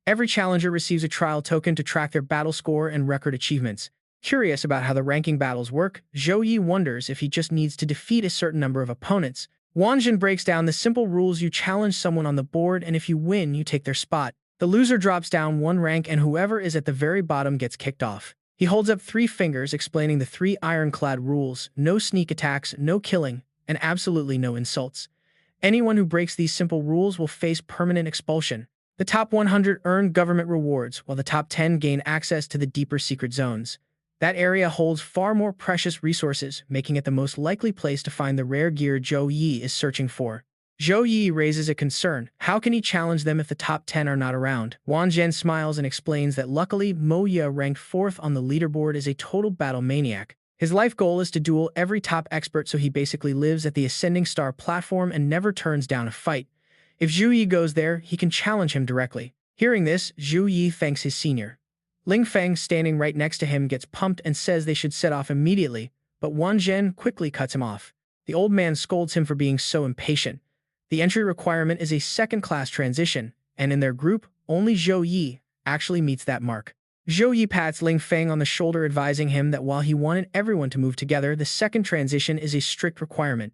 Every challenger receives a trial token to track their battle score and record achievements. Curious about how the ranking battles work, Zhou Yi wonders if he just needs to defeat a certain number of opponents. Wanjin breaks down the simple rules: you challenge someone on the board, and if you win, you take their spot. The loser drops down one rank, and whoever is at the very bottom gets kicked off. He holds up 3 fingers, explaining the 3 ironclad rules: no sneak attacks, no killing, and absolutely no insults. Anyone who breaks these simple rules will face permanent expulsion. The top 100 earn government rewards, while the top 10 gain access to the deeper secret zones. That area holds far more precious resources, making it the most likely place to find the rare gear Zhou Yi is searching for. Zhou Yi raises a concern. How can he challenge them if the top 10 are not around? Wang Zhen smiles and explains that luckily Mo Ye, ranked 4th on the leaderboard, is a total battle maniac. His life goal is to duel every top expert, so he basically lives at the Ascending Star platform and never turns down a fight. If Zhou Yi goes there, he can challenge him directly. Hearing this, Zhou Yi thanks his senior. Ling Feng, standing right next to him, gets pumped and says they should set off immediately, but Wang Zhen quickly cuts him off. The old man scolds him for being so impatient. The entry requirement is a second-class transition, and in their group, only Zhou Yi actually meets that mark. Zhou Yi pats Ling Feng on the shoulder, advising him that while he wanted everyone to move together, the second transition is a strict requirement.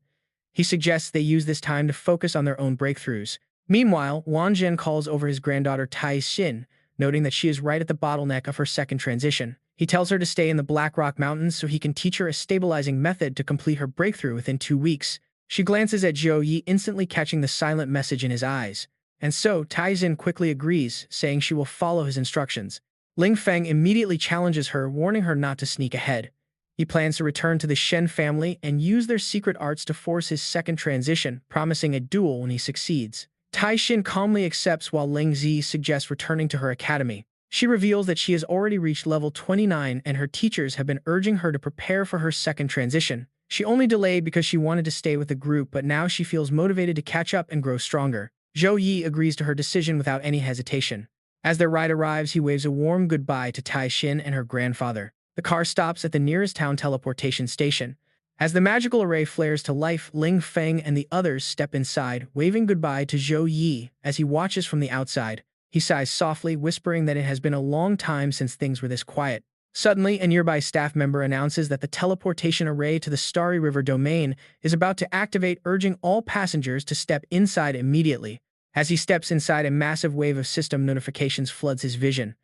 He suggests they use this time to focus on their own breakthroughs. Meanwhile, Wang Zhen calls over his granddaughter Tai Xin, noting that she is right at the bottleneck of her second transition. He tells her to stay in the Black Rock Mountains so he can teach her a stabilizing method to complete her breakthrough within 2 weeks. She glances at Zhou Yi, instantly catching the silent message in his eyes. And so, Tai Xin quickly agrees, saying she will follow his instructions. Ling Feng immediately challenges her, warning her not to sneak ahead. He plans to return to the Shen family and use their secret arts to force his second transition, promising a duel when he succeeds. Tai Xin calmly accepts while Ling Zi suggests returning to her academy. She reveals that she has already reached level 29 and her teachers have been urging her to prepare for her second transition. She only delayed because she wanted to stay with the group, but now she feels motivated to catch up and grow stronger. Zhou Yi agrees to her decision without any hesitation. As their ride arrives, he waves a warm goodbye to Tai Xin and her grandfather. The car stops at the nearest town teleportation station. As the magical array flares to life, Ling Feng and the others step inside, waving goodbye to Zhou Yi as he watches from the outside. He sighs softly, whispering that it has been a long time since things were this quiet. Suddenly, a nearby staff member announces that the teleportation array to the Starry River domain is about to activate, urging all passengers to step inside immediately. As he steps inside, a massive wave of system notifications floods his vision.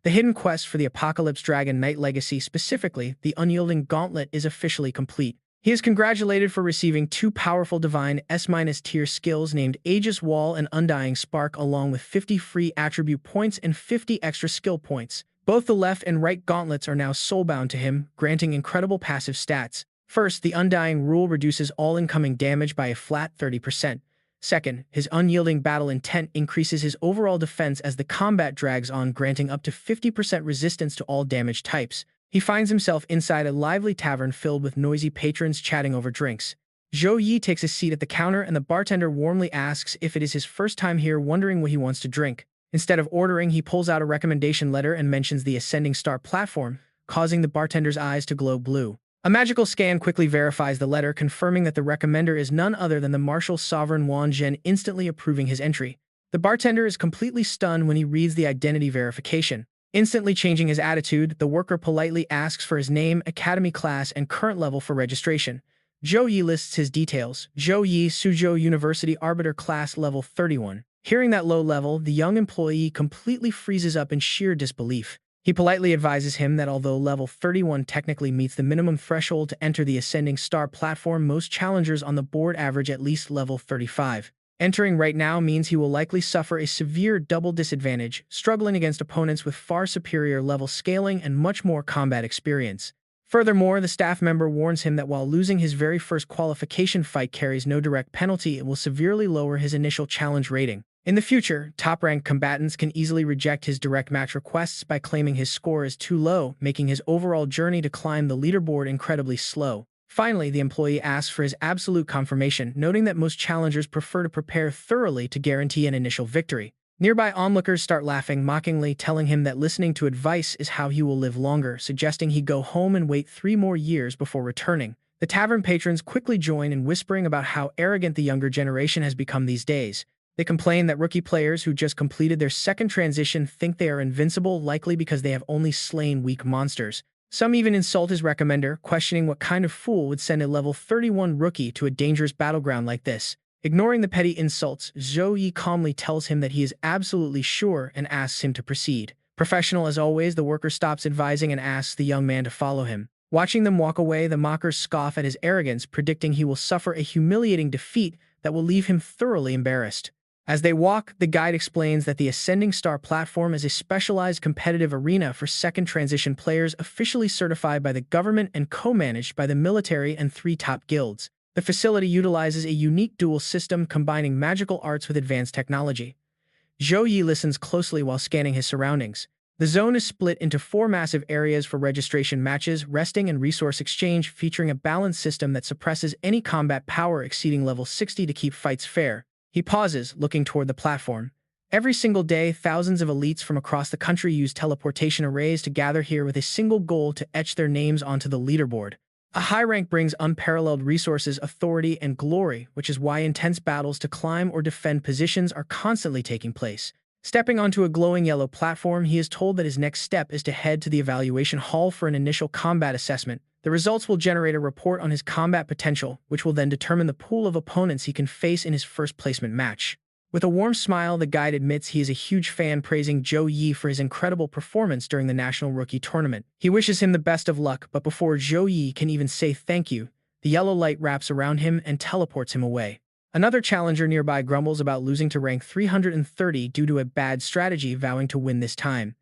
The hidden quest for the Apocalypse Dragon Knight Legacy, specifically the Unyielding Gauntlet, is officially complete. He is congratulated for receiving 2 powerful Divine S-tier skills named Aegis Wall and Undying Spark, along with 50 free attribute points and 50 extra skill points. Both the left and right gauntlets are now soulbound to him, granting incredible passive stats. First, the Undying Rule reduces all incoming damage by a flat 30%. Second, his Unyielding Battle Intent increases his overall defense as the combat drags on, granting up to 50% resistance to all damage types. He finds himself inside a lively tavern filled with noisy patrons chatting over drinks. Zhou Yi takes a seat at the counter and the bartender warmly asks if it is his first time here, wondering what he wants to drink. Instead of ordering, he pulls out a recommendation letter and mentions the Ascending Star platform, causing the bartender's eyes to glow blue. A magical scan quickly verifies the letter, confirming that the recommender is none other than the martial sovereign Wang Zhen, instantly approving his entry. The bartender is completely stunned when he reads the identity verification. Instantly changing his attitude, the worker politely asks for his name, academy class, and current level for registration. Zhou Yi lists his details. Zhou Yi, Suzhou University Arbiter, class level 31. Hearing that low level, the young employee completely freezes up in sheer disbelief. He politely advises him that although level 31 technically meets the minimum threshold to enter the Ascending Star platform, most challengers on the board average at least level 35. Entering right now means he will likely suffer a severe double disadvantage, struggling against opponents with far superior level scaling and much more combat experience. Furthermore, the staff member warns him that while losing his very first qualification fight carries no direct penalty, it will severely lower his initial challenge rating. In the future, top-ranked combatants can easily reject his direct match requests by claiming his score is too low, making his overall journey to climb the leaderboard incredibly slow. Finally, the employee asks for his absolute confirmation, noting that most challengers prefer to prepare thoroughly to guarantee an initial victory. Nearby onlookers start laughing mockingly, telling him that listening to advice is how he will live longer, suggesting he go home and wait 3 more years before returning. The tavern patrons quickly join in whispering about how arrogant the younger generation has become these days. They complain that rookie players who just completed their second transition think they are invincible, likely because they have only slain weak monsters. Some even insult his recommender, questioning what kind of fool would send a level 31 rookie to a dangerous battleground like this. Ignoring the petty insults, Zhou Yi calmly tells him that he is absolutely sure and asks him to proceed. Professional as always, the worker stops advising and asks the young man to follow him. Watching them walk away, the mockers scoff at his arrogance, predicting he will suffer a humiliating defeat that will leave him thoroughly embarrassed. As they walk, the guide explains that the Ascending Star platform is a specialized competitive arena for second transition players officially certified by the government and co-managed by the military and 3 top guilds. The facility utilizes a unique dual system combining magical arts with advanced technology. Zhou Yi listens closely while scanning his surroundings. The zone is split into 4 massive areas for registration matches, resting, and resource exchange, featuring a balanced system that suppresses any combat power exceeding level 60 to keep fights fair. He pauses, looking toward the platform. Every single day, thousands of elites from across the country use teleportation arrays to gather here with a single goal to etch their names onto the leaderboard. A high rank brings unparalleled resources, authority, and glory, which is why intense battles to climb or defend positions are constantly taking place. Stepping onto a glowing yellow platform, he is told that his next step is to head to the evaluation hall for an initial combat assessment. The results will generate a report on his combat potential, which will then determine the pool of opponents he can face in his first placement match. With a warm smile, the guide admits he is a huge fan, praising Zhou Yi for his incredible performance during the National Rookie Tournament. He wishes him the best of luck, but before Zhou Yi can even say thank you, the yellow light wraps around him and teleports him away. Another challenger nearby grumbles about losing to rank 330 due to a bad strategy, vowing to win this time.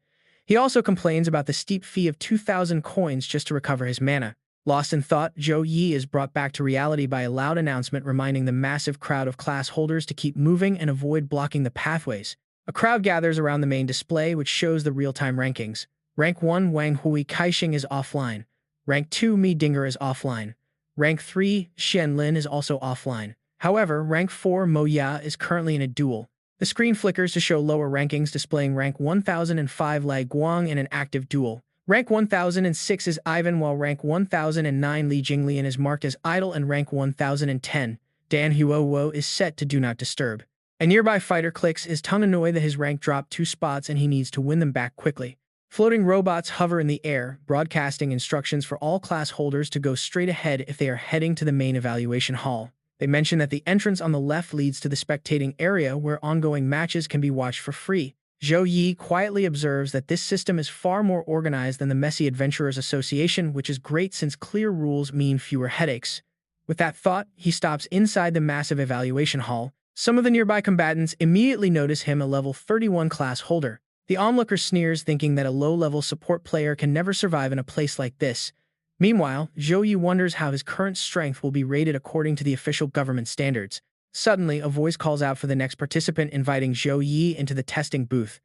He also complains about the steep fee of 2,000 coins just to recover his mana. Lost in thought, Zhou Yi is brought back to reality by a loud announcement reminding the massive crowd of class holders to keep moving and avoid blocking the pathways. A crowd gathers around the main display, which shows the real-time rankings. Rank 1 Wang Hui Kaixing is offline. Rank 2 Mi Dinger is offline. Rank 3 Xian Lin is also offline. However, Rank 4 Mo Ya is currently in a duel. The screen flickers to show lower rankings, displaying Rank 1005 Lai Guang in an active duel. Rank 1006 is Ivan, while Rank 1009 Li Jinglian is marked as idle, and Rank 1010 Dan Huo is set to Do Not Disturb. A nearby fighter clicks his tongue, annoyed that his rank dropped 2 spots and he needs to win them back quickly. Floating robots hover in the air, broadcasting instructions for all class holders to go straight ahead if they are heading to the main evaluation hall. They mention that the entrance on the left leads to the spectating area where ongoing matches can be watched for free. Zhou Yi quietly observes that this system is far more organized than the Messy Adventurers Association, which is great since clear rules mean fewer headaches. With that thought, he stops inside the massive evaluation hall. Some of the nearby combatants immediately notice him, a level 31 class holder. The onlooker sneers, thinking that a low-level support player can never survive in a place like this. Meanwhile, Zhou Yi wonders how his current strength will be rated according to the official government standards. Suddenly, a voice calls out for the next participant, inviting Zhou Yi into the testing booth.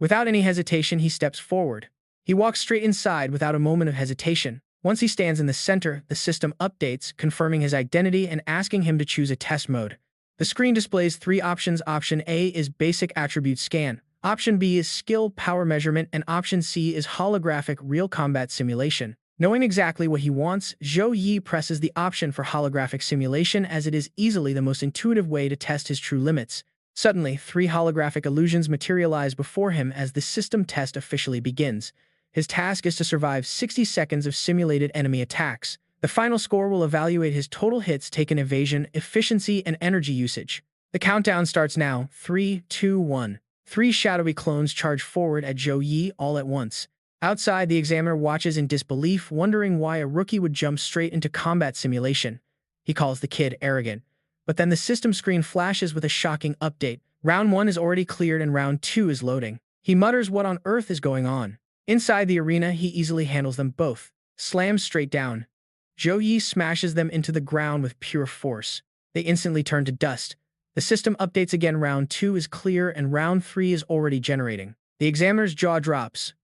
Without any hesitation, he steps forward. He walks straight inside without a moment of hesitation. Once he stands in the center, the system updates, confirming his identity and asking him to choose a test mode. The screen displays 3 options. Option A is Basic Attribute Scan. Option B is Skill Power Measurement, and Option C is Holographic Real Combat Simulation. Knowing exactly what he wants, Zhou Yi presses the option for holographic simulation, as it is easily the most intuitive way to test his true limits. Suddenly, 3 holographic illusions materialize before him as the system test officially begins. His task is to survive 60 seconds of simulated enemy attacks. The final score will evaluate his total hits taken, evasion, efficiency, and energy usage. The countdown starts now. 3, 2, 1. 3 shadowy clones charge forward at Zhou Yi all at once. Outside, the examiner watches in disbelief, wondering why a rookie would jump straight into combat simulation. He calls the kid arrogant. But then the system screen flashes with a shocking update. Round 1 is already cleared and Round 2 is loading. He mutters what on earth is going on. Inside the arena, he easily handles them both. Slams straight down. Zhou Yi smashes them into the ground with pure force. They instantly turn to dust. The system updates again. Round 2 is clear and Round 3 is already generating. The examiner's jaw drops.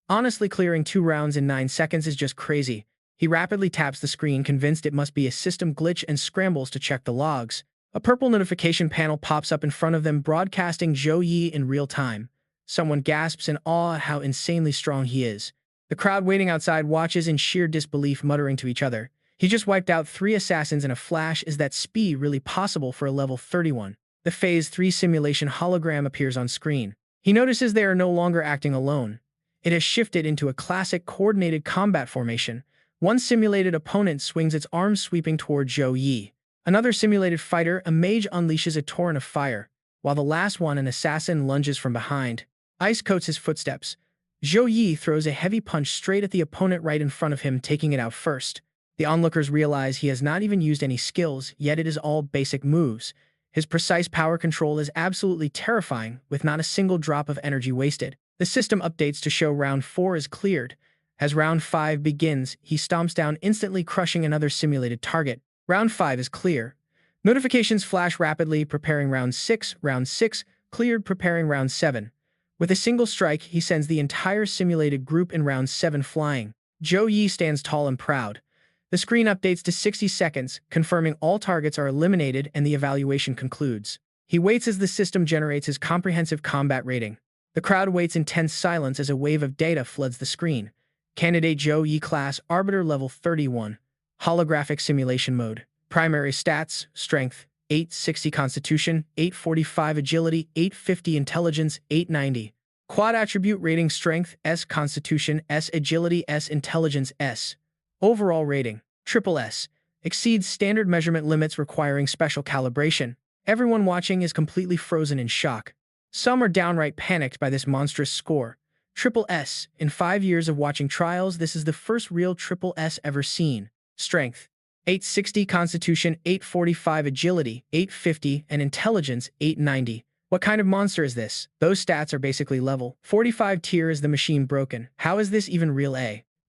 Honestly, clearing 2 rounds in 9 seconds is just crazy. He rapidly taps the screen, convinced it must be a system glitch, and scrambles to check the logs. A purple notification panel pops up in front of them, broadcasting Zhou Yi in real time. Someone gasps in awe at how insanely strong he is. The crowd waiting outside watches in sheer disbelief, muttering to each other. He just wiped out 3 assassins in a flash. Is that speed really possible for a level 31? The Phase 3 simulation hologram appears on screen. He notices they are no longer acting alone. It has shifted into a classic coordinated combat formation. One simulated opponent swings its arms sweeping toward Zhou Yi. Another simulated fighter, a mage, unleashes a torrent of fire, while the last one, an assassin, lunges from behind. Ice coats his footsteps. Zhou Yi throws a heavy punch straight at the opponent right in front of him, taking it out first. The onlookers realize he has not even used any skills, yet it is all basic moves. His precise power control is absolutely terrifying, with not a single drop of energy wasted. The system updates to show round 4 is cleared. As round 5 begins, he stomps down, instantly crushing another simulated target. Round 5 is clear. Notifications flash rapidly, preparing round 6, cleared, preparing round 7. With a single strike, he sends the entire simulated group in round 7 flying. Zhou Yi stands tall and proud. The screen updates to 60 seconds, confirming all targets are eliminated, and the evaluation concludes. He waits as the system generates his comprehensive combat rating. The crowd waits in tense silence as a wave of data floods the screen. Candidate Zhou Yi, class Arbiter, level 31. Holographic simulation mode. Primary stats: Strength, 860 Constitution, 845 Agility, 850 Intelligence, 890. Quad attribute rating: Strength, S, Constitution, S, Agility, S, Intelligence, S. Overall rating: Triple S. Exceeds standard measurement limits, requiring special calibration. Everyone watching is completely frozen in shock. Some are downright panicked by this monstrous score. Triple S. In 5 years of watching trials, this is the first real Triple S ever seen. Strength: 860 Constitution, 845 Agility, 850, and Intelligence, 890. What kind of monster is this? Those stats are basically level 45 tier. Is the machine broken? How is this even real?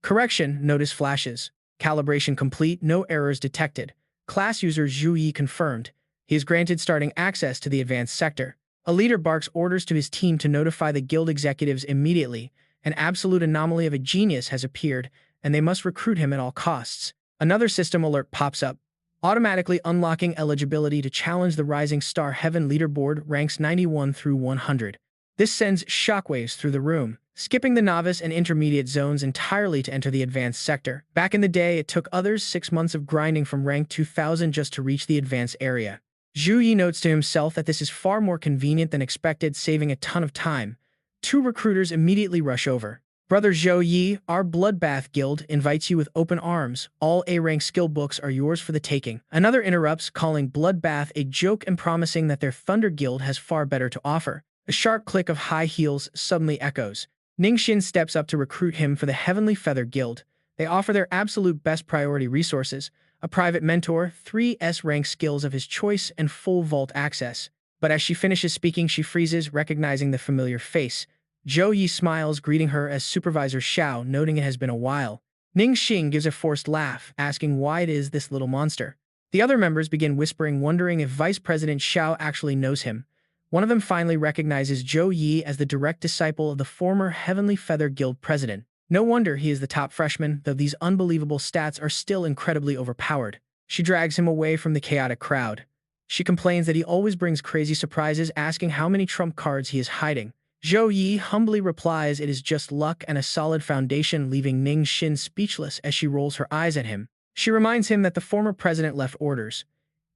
Correction, notice flashes. Calibration complete, no errors detected. Class user Zhou Yi confirmed. He is granted starting access to the advanced sector. A leader barks orders to his team to notify the guild executives immediately. An absolute anomaly of a genius has appeared, and they must recruit him at all costs. Another system alert pops up, automatically unlocking eligibility to challenge the Rising Star Heaven leaderboard, ranks 91 through 100. This sends shockwaves through the room, skipping the novice and intermediate zones entirely to enter the advanced sector. Back in the day, it took others 6 months of grinding from rank 2000 just to reach the advanced area. Zhou Yi notes to himself that this is far more convenient than expected, saving a ton of time. 2 recruiters immediately rush over. Brother Zhou Yi, our Bloodbath Guild invites you with open arms. All A-rank skill books are yours for the taking. Another interrupts, calling Bloodbath a joke and promising that their Thunder Guild has far better to offer. A sharp click of high heels suddenly echoes. Ningxin steps up to recruit him for the Heavenly Feather Guild. They offer their absolute best priority resources, a private mentor, 3 S-rank skills of his choice, and full vault access. But as she finishes speaking, she freezes, recognizing the familiar face. Zhou Yi smiles, greeting her as Supervisor Xiao, noting it has been a while. Ningxin gives a forced laugh, asking why it is this little monster. The other members begin whispering, wondering if Vice President Xiao actually knows him. One of them finally recognizes Zhou Yi as the direct disciple of the former Heavenly Feather Guild president. No wonder he is the top freshman, though these unbelievable stats are still incredibly overpowered. She drags him away from the chaotic crowd. She complains that he always brings crazy surprises, asking how many trump cards he is hiding. Zhou Yi humbly replies it is just luck and a solid foundation, leaving Ningxin speechless as she rolls her eyes at him. She reminds him that the former president left orders.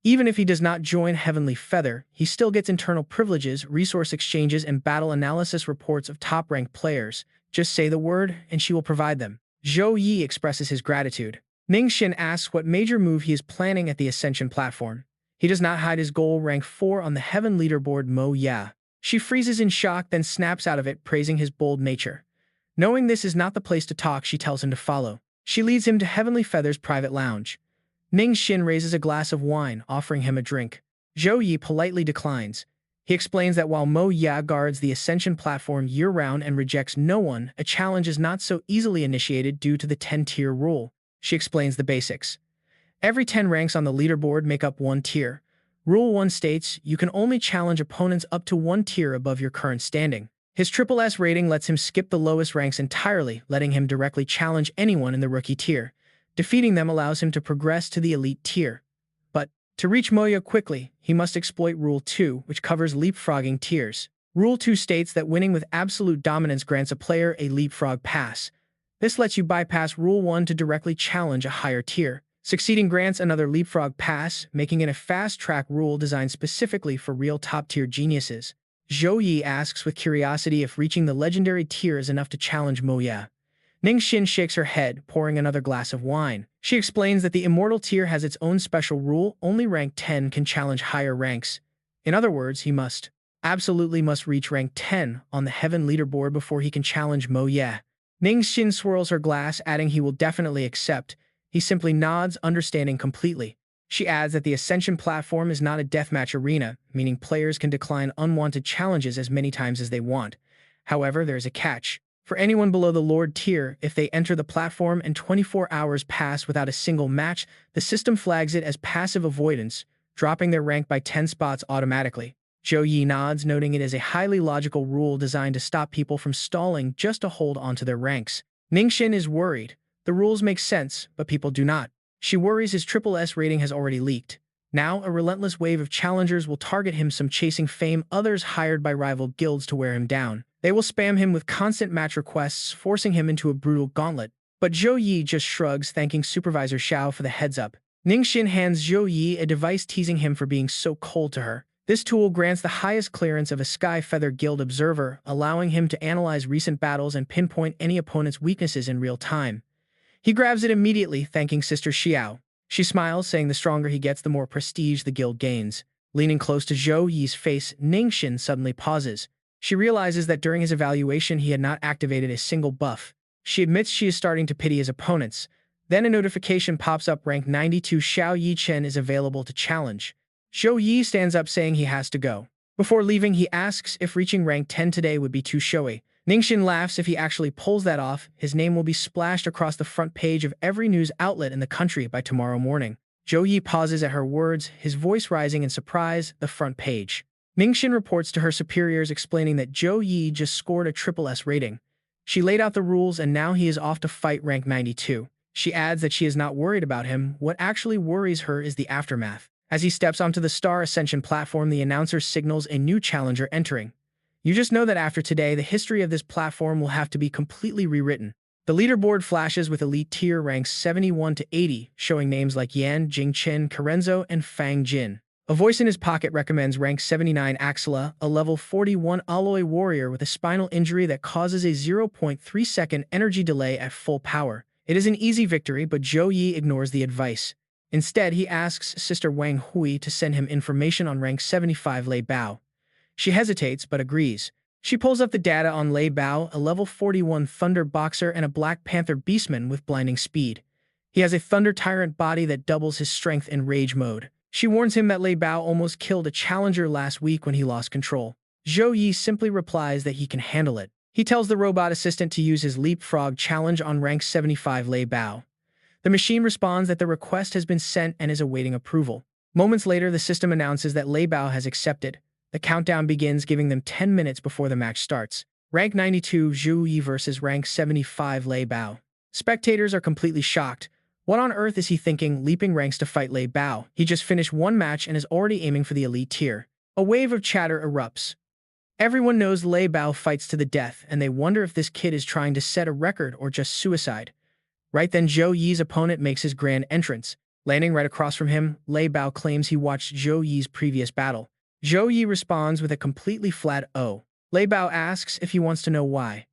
Even if he does not join Heavenly Feather, he still gets internal privileges, resource exchanges, and battle analysis reports of top-ranked players. Just say the word, and she will provide them. Zhou Yi expresses his gratitude. Ningxin asks what major move he is planning at the Ascension platform. He does not hide his goal, rank 4 on the Heaven leaderboard, Mo Ya. She freezes in shock, then snaps out of it, praising his bold nature. Knowing this is not the place to talk, she tells him to follow. She leads him to Heavenly Feather's private lounge. Ningxin raises a glass of wine, offering him a drink. Zhou Yi politely declines. He explains that while Mo Ya guards the Ascension platform year-round and rejects no one, a challenge is not so easily initiated due to the 10-tier rule. She explains the basics. Every 10 ranks on the leaderboard make up 1 tier. Rule 1 states you can only challenge opponents up to 1 tier above your current standing. His Triple S rating lets him skip the lowest ranks entirely, letting him directly challenge anyone in the rookie tier. Defeating them allows him to progress to the elite tier. But to reach Moya quickly, he must exploit Rule 2, which covers leapfrogging tiers. Rule 2 states that winning with absolute dominance grants a player a leapfrog pass. This lets you bypass Rule 1 to directly challenge a higher tier. Succeeding grants another leapfrog pass, making it a fast-track rule designed specifically for real top-tier geniuses. Zhou Yi asks with curiosity if reaching the legendary tier is enough to challenge Mo Ye. Ningxin shakes her head, pouring another glass of wine. She explains that the immortal tier has its own special rule, only rank 10 can challenge higher ranks. In other words, he absolutely must reach rank 10 on the heaven leaderboard before he can challenge Mo Ye. Ningxin swirls her glass, adding he will definitely accept. He simply nods, understanding completely. She adds that the Ascension platform is not a deathmatch arena, meaning players can decline unwanted challenges as many times as they want. However, there is a catch. For anyone below the Lord tier, if they enter the platform and 24 hours pass without a single match, the system flags it as passive avoidance, dropping their rank by 10 spots automatically. Zhou Yi nods, noting it is a highly logical rule designed to stop people from stalling just to hold onto their ranks. Ningxin is worried. The rules make sense, but people do not. She worries his SSS rating has already leaked. Now, a relentless wave of challengers will target him, some chasing fame, others hired by rival guilds to wear him down. They will spam him with constant match requests, forcing him into a brutal gauntlet. But Zhou Yi just shrugs, thanking Supervisor Xiao for the heads-up. Ningxin hands Zhou Yi a device teasing him for being so cold to her. This tool grants the highest clearance of a Sky Feather Guild observer, allowing him to analyze recent battles and pinpoint any opponent's weaknesses in real time. He grabs it immediately, thanking Sister Xiao. She smiles, saying the stronger he gets, the more prestige the guild gains. Leaning close to Zhou Yi's face, Ningxin suddenly pauses. She realizes that during his evaluation he had not activated a single buff. She admits she is starting to pity his opponents. Then a notification pops up, rank 92 Xiao Yi Chen is available to challenge. Zhou Yi stands up, saying he has to go. Before leaving, he asks if reaching rank 10 today would be too showy. Ningxin laughs. If he actually pulls that off, his name will be splashed across the front page of every news outlet in the country by tomorrow morning. Zhou Yi pauses at her words, his voice rising in surprise. The front page. Ningxin reports to her superiors, explaining that Zhou Yi just scored a SSS rating. She laid out the rules, and now he is off to fight rank 92. She adds that she is not worried about him. What actually worries her is the aftermath. As he steps onto the Star Ascension platform, the announcer signals a new challenger entering. You just know that after today, the history of this platform will have to be completely rewritten. The leaderboard flashes with elite tier ranks 71 to 80, showing names like Yan, Jingchen, Karenzo, and Fang Jin. A voice in his pocket recommends rank 79 Axela, a level 41 alloy warrior with a spinal injury that causes a 0.3-second energy delay at full power. It is an easy victory, but Zhou Yi ignores the advice. Instead, he asks Sister Wang Hui to send him information on rank 75 Lei Bao. She hesitates, but agrees. She pulls up the data on Lei Bao, a level 41 Thunder Boxer and a Black Panther Beastman with blinding speed. He has a Thunder Tyrant body that doubles his strength in Rage mode. She warns him that Lei Bao almost killed a challenger last week when he lost control. Zhou Yi simply replies that he can handle it. He tells the robot assistant to use his Leapfrog challenge on rank 75 Lei Bao. The machine responds that the request has been sent and is awaiting approval. Moments later, the system announces that Lei Bao has accepted. The countdown begins, giving them 10 minutes before the match starts. Rank 92 Zhou Yi versus rank 75 Lei Bao. Spectators are completely shocked. What on earth is he thinking, leaping ranks to fight Lei Bao? He just finished one match and is already aiming for the elite tier. A wave of chatter erupts. Everyone knows Lei Bao fights to the death, and they wonder if this kid is trying to set a record or just suicide. Right then, Zhou Yi's opponent makes his grand entrance. Landing right across from him, Lei Bao claims he watched Zhou Yi's previous battle. Zhou Yi responds with a completely flat "oh." Lei Bao asks if he wants to know why.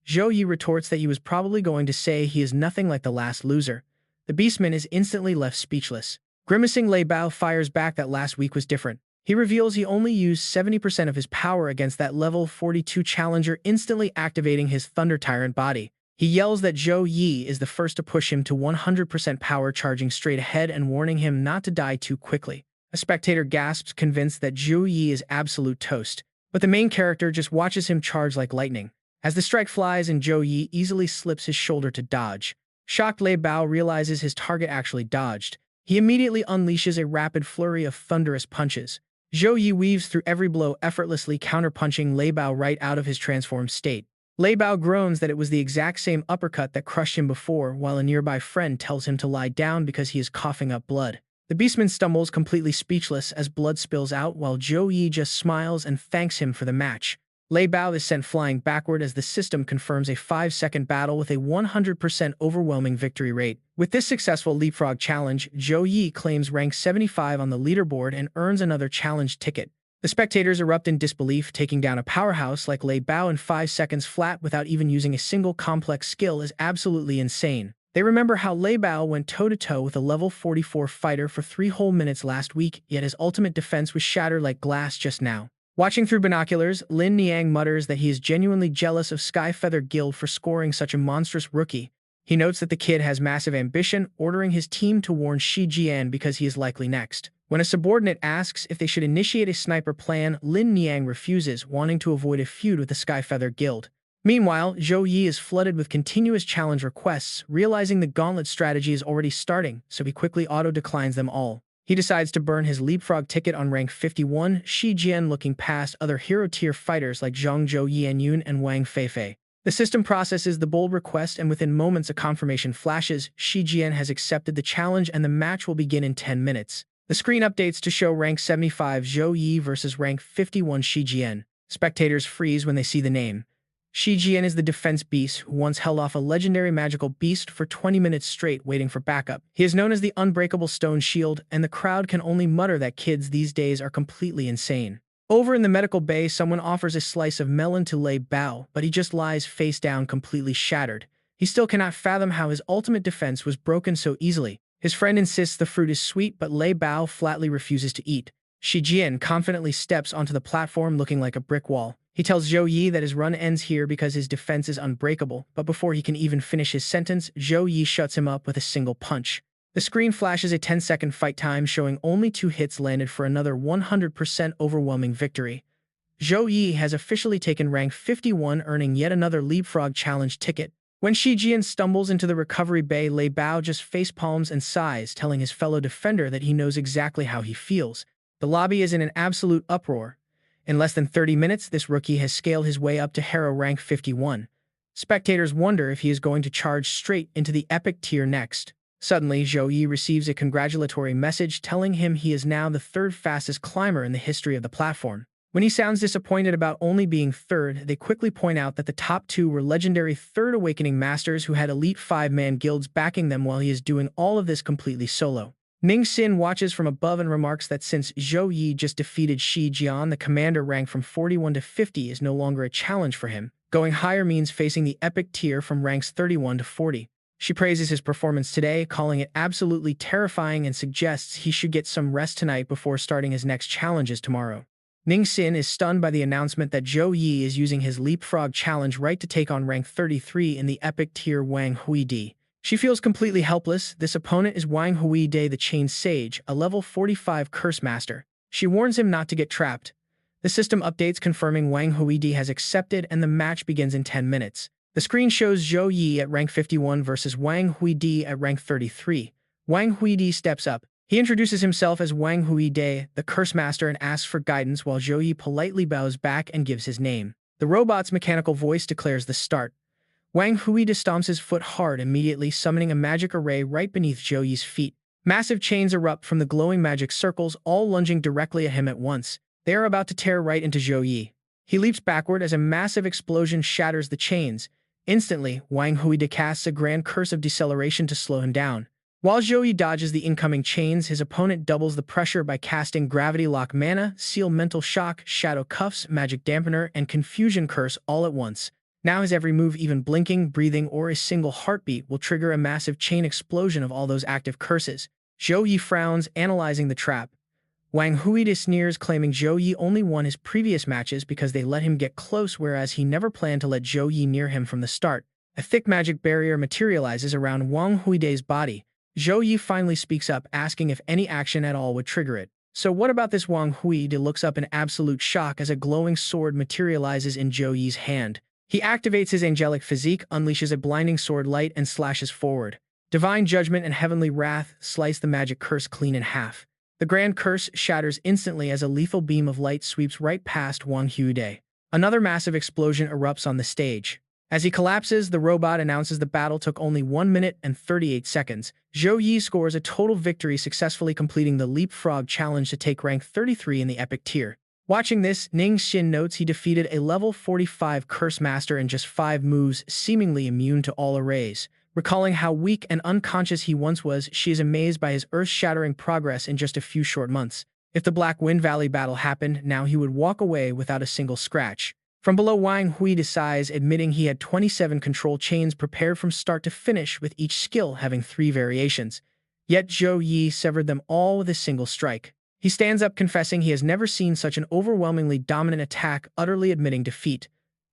Zhou Yi retorts that he was probably going to say he is nothing like the last loser. The Beastman is instantly left speechless. Grimacing, Lei Bao fires back that last week was different. He reveals he only used 70% of his power against that level 42 challenger, instantly activating his Thunder Tyrant body. He yells that Zhou Yi is the first to push him to 100% power, charging straight ahead and warning him not to die too quickly. A spectator gasps, convinced that Zhou Yi is absolute toast. But the main character just watches him charge like lightning. As the strike flies and Zhou Yi easily slips his shoulder to dodge. Shocked, Lei Bao realizes his target actually dodged. He immediately unleashes a rapid flurry of thunderous punches. Zhou Yi weaves through every blow, effortlessly counterpunching Lei Bao right out of his transformed state. Lei Bao groans that it was the exact same uppercut that crushed him before, while a nearby friend tells him to lie down because he is coughing up blood. The Beastman stumbles, completely speechless, as blood spills out, while Zhou Yi just smiles and thanks him for the match. Lei Bao is sent flying backward as the system confirms a 5-second battle with a 100% overwhelming victory rate. With this successful leapfrog challenge, Zhou Yi claims rank 75 on the leaderboard and earns another challenge ticket. The spectators erupt in disbelief. Taking down a powerhouse like Lei Bao in 5 seconds flat without even using a single complex skill is absolutely insane. They remember how Lei Bao went toe-to-toe with a level 44 fighter for 3 whole minutes last week, yet his ultimate defense was shattered like glass just now. Watching through binoculars, Lin Niang mutters that he is genuinely jealous of Sky Feather Guild for scoring such a monstrous rookie. He notes that the kid has massive ambition, ordering his team to warn Shi Jian because he is likely next. When a subordinate asks if they should initiate a sniper plan, Lin Niang refuses, wanting to avoid a feud with the Sky Feather Guild. Meanwhile, Zhou Yi is flooded with continuous challenge requests, realizing the gauntlet strategy is already starting, so he quickly auto-declines them all. He decides to burn his leapfrog ticket on rank 51, Shi Jian looking past other hero-tier fighters like Zhang Zhou Yanyun and Wang Feifei. The system processes the bold request and within moments a confirmation flashes. Shi Jian has accepted the challenge and the match will begin in 10 minutes. The screen updates to show rank 75 Zhou Yi versus rank 51 Shi Jian. Spectators freeze when they see the name. Shi Jian is the defense beast who once held off a legendary magical beast for 20 minutes straight waiting for backup. He is known as the Unbreakable Stone Shield, and the crowd can only mutter that kids these days are completely insane. Over in the medical bay, someone offers a slice of melon to Lei Bao, but he just lies face down completely shattered. He still cannot fathom how his ultimate defense was broken so easily. His friend insists the fruit is sweet, but Lei Bao flatly refuses to eat. Shi Jian confidently steps onto the platform looking like a brick wall. He tells Zhou Yi that his run ends here because his defense is unbreakable, but before he can even finish his sentence, Zhou Yi shuts him up with a single punch. The screen flashes a 10-second fight time showing only 2 hits landed for another 100% overwhelming victory. Zhou Yi has officially taken rank 51, earning yet another leapfrog challenge ticket. When Shi Jian stumbles into the recovery bay, Lei Bao just facepalms and sighs, telling his fellow defender that he knows exactly how he feels. The lobby is in an absolute uproar. In less than 30 minutes, this rookie has scaled his way up to hero rank 51. Spectators wonder if he is going to charge straight into the epic tier next. Suddenly, Zhou Yi receives a congratulatory message telling him he is now the 3rd fastest climber in the history of the platform. When he sounds disappointed about only being 3rd, they quickly point out that the top 2 were legendary 3rd Awakening Masters who had elite 5-man guilds backing them while he is doing all of this completely solo. Ning Xin watches from above and remarks that since Zhou Yi just defeated Shi Jian, the commander rank from 41 to 50 is no longer a challenge for him. Going higher means facing the epic tier from ranks 31 to 40. She praises his performance today, calling it absolutely terrifying and suggests he should get some rest tonight before starting his next challenges tomorrow. Ning Xin is stunned by the announcement that Zhou Yi is using his leapfrog challenge right to take on rank 33 in the epic tier Wang Huidi. She feels completely helpless. This opponent is Wang Huide, the Chained Sage, a level 45 curse master. She warns him not to get trapped. The system updates confirming Wang Huide has accepted and the match begins in 10 minutes. The screen shows Zhou Yi at rank 51 versus Wang Huide at rank 33. Wang Huide steps up. He introduces himself as Wang Huide, the curse master, and asks for guidance while Zhou Yi politely bows back and gives his name. The robot's mechanical voice declares the start. Wang Huide stomps his foot hard, immediately summoning a magic array right beneath Zhou Yi's feet. Massive chains erupt from the glowing magic circles, all lunging directly at him at once. They are about to tear right into Zhou Yi. He leaps backward as a massive explosion shatters the chains. Instantly, Wang Huide casts a grand curse of deceleration to slow him down. While Zhou Yi dodges the incoming chains, his opponent doubles the pressure by casting Gravity Lock Mana, Seal Mental Shock, Shadow Cuffs, Magic Dampener, and Confusion Curse all at once. Now his every move, even blinking, breathing, or a single heartbeat, will trigger a massive chain explosion of all those active curses. Zhou Yi frowns, analyzing the trap. Wang Huide sneers, claiming Zhou Yi only won his previous matches because they let him get close, whereas he never planned to let Zhou Yi near him from the start. A thick magic barrier materializes around Wang Huide's body. Zhou Yi finally speaks up, asking if any action at all would trigger it. So what about this? Wang Huide looks up in absolute shock as a glowing sword materializes in Zhou Yi's hand. He activates his angelic physique, unleashes a blinding sword light, and slashes forward. Divine Judgment and Heavenly Wrath slice the magic curse clean in half. The grand curse shatters instantly as a lethal beam of light sweeps right past Wang Huide. Another massive explosion erupts on the stage. As he collapses, the robot announces the battle took only 1 minute and 38 seconds. Zhou Yi scores a total victory, successfully completing the leapfrog challenge to take rank 33 in the epic tier. Watching this, Ning Xin notes he defeated a level 45 Curse Master in just 5 moves, seemingly immune to all arrays. Recalling how weak and unconscious he once was, she is amazed by his earth-shattering progress in just a few short months. If the Black Wind Valley battle happened, now he would walk away without a single scratch. From below, Wang Hui decides, admitting he had 27 control chains prepared from start to finish, with each skill having 3 variations. Yet Zhou Yi severed them all with a single strike. He stands up, confessing he has never seen such an overwhelmingly dominant attack, utterly admitting defeat.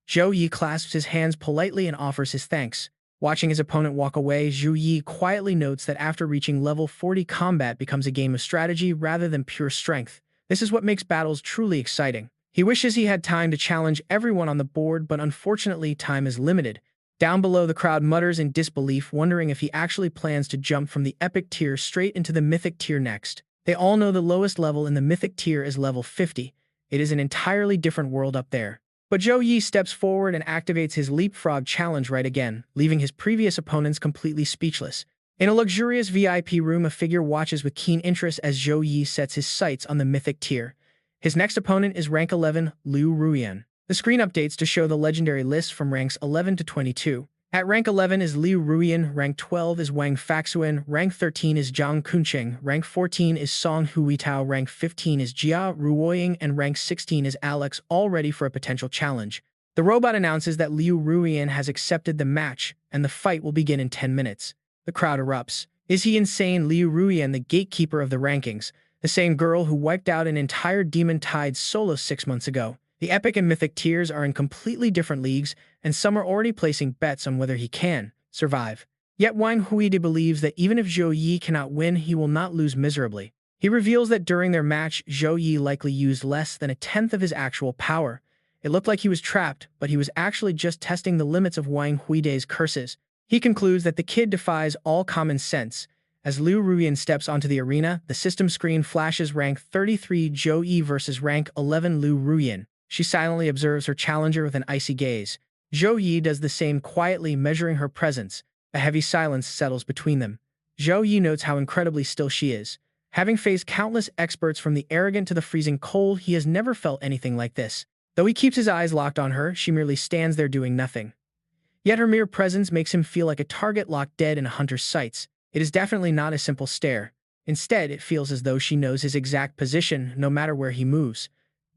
Zhou Yi clasps his hands politely and offers his thanks. Watching his opponent walk away, Zhou Yi quietly notes that after reaching level 40, combat becomes a game of strategy rather than pure strength. This is what makes battles truly exciting. He wishes he had time to challenge everyone on the board, but unfortunately time is limited. Down below, the crowd mutters in disbelief, wondering if he actually plans to jump from the epic tier straight into the mythic tier next. They all know the lowest level in the mythic tier is level 50. It is an entirely different world up there. But Zhou Yi steps forward and activates his leapfrog challenge right again, leaving his previous opponents completely speechless. In a luxurious VIP room, a figure watches with keen interest as Zhou Yi sets his sights on the mythic tier. His next opponent is rank 11, Liu Ruian. The screen updates to show the legendary list from ranks 11 to 22. At rank 11 is Liu Ruian, rank 12 is Wang Faxuan, rank 13 is Zhang Kuncheng, rank 14 is Song Huitao, rank 15 is Jia Ruoying, and rank 16 is Alex, all ready for a potential challenge. The robot announces that Liu Ruian has accepted the match, and the fight will begin in 10 minutes. The crowd erupts. Is he insane? Liu Ruian, the gatekeeper of the rankings, the same girl who wiped out an entire Demon Tide solo 6 months ago. The epic and mythic tiers are in completely different leagues, and some are already placing bets on whether he can survive. Yet Wang Hui believes that even if Zhou Yi cannot win, he will not lose miserably. He reveals that during their match, Zhou Yi likely used less than a tenth of his actual power. It looked like he was trapped, but he was actually just testing the limits of Wang Hui's curses. He concludes that the kid defies all common sense. As Liu Ruian steps onto the arena, the system screen flashes rank 33 Zhou Yi versus rank 11 Liu Ruian. She silently observes her challenger with an icy gaze. Zhou Yi does the same quietly, measuring her presence. A heavy silence settles between them. Zhou Yi notes how incredibly still she is. Having faced countless experts from the arrogant to the freezing cold, he has never felt anything like this. Though he keeps his eyes locked on her, she merely stands there doing nothing. Yet her mere presence makes him feel like a target locked dead in a hunter's sights. It is definitely not a simple stare. Instead, it feels as though she knows his exact position, no matter where he moves.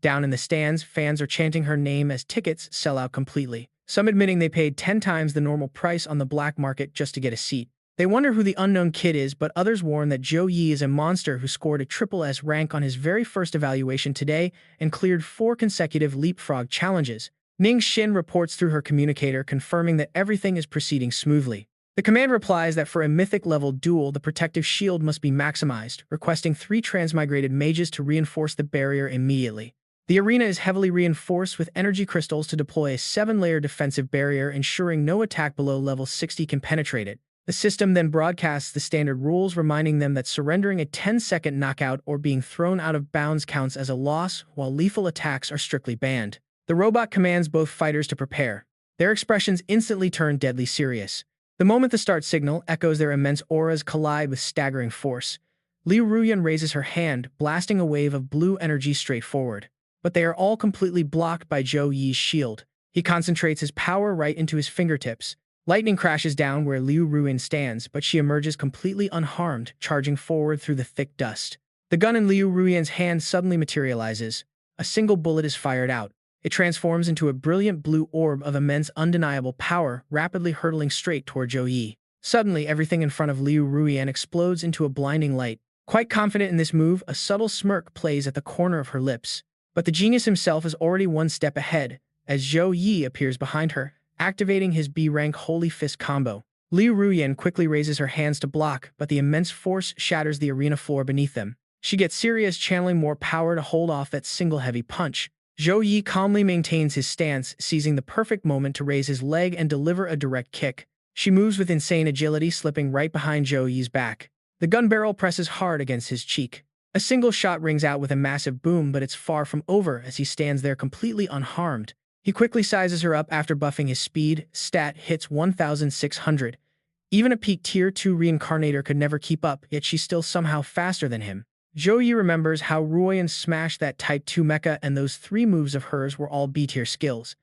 Down in the stands, fans are chanting her name as tickets sell out completely, some admitting they paid 10 times the normal price on the black market just to get a seat. They wonder who the unknown kid is, but others warn that Zhou Yi is a monster who scored a SSS rank on his very first evaluation today and cleared 4 consecutive leapfrog challenges. Ning Xin reports through her communicator, confirming that everything is proceeding smoothly. The command replies that for a mythic-level duel, the protective shield must be maximized, requesting 3 transmigrated mages to reinforce the barrier immediately. The arena is heavily reinforced with energy crystals to deploy a 7-layer defensive barrier, ensuring no attack below level 60 can penetrate it. The system then broadcasts the standard rules, reminding them that surrendering a 10-second knockout or being thrown out of bounds counts as a loss, while lethal attacks are strictly banned. The robot commands both fighters to prepare. Their expressions instantly turn deadly serious. The moment the start signal echoes, their immense auras collide with staggering force. Liu Ruian raises her hand, blasting a wave of blue energy straight forward. But they are all completely blocked by Zhou Yi's shield. He concentrates his power right into his fingertips. Lightning crashes down where Liu Ruian stands, but she emerges completely unharmed, charging forward through the thick dust. The gun in Liu Ruian's hand suddenly materializes. A single bullet is fired out. It transforms into a brilliant blue orb of immense, undeniable power, rapidly hurtling straight toward Zhou Yi. Suddenly, everything in front of Liu Ruian explodes into a blinding light. Quite confident in this move, a subtle smirk plays at the corner of her lips. But the genius himself is already one step ahead, as Zhou Yi appears behind her, activating his B-rank Holy Fist combo. Liu Ruian quickly raises her hands to block, but the immense force shatters the arena floor beneath them. She gets serious, channeling more power to hold off that single heavy punch. Zhou Yi calmly maintains his stance, seizing the perfect moment to raise his leg and deliver a direct kick. She moves with insane agility, slipping right behind Zhou Yi's back. The gun barrel presses hard against his cheek. A single shot rings out with a massive boom, but it's far from over as he stands there completely unharmed. He quickly sizes her up after buffing his speed. Stat hits 1,600. Even a peak tier 2 reincarnator could never keep up, yet she's still somehow faster than him. Zhou Yi remembers how Ruoyan smashed that Type 2 mecha, and those 3 moves of hers were all B-tier skills.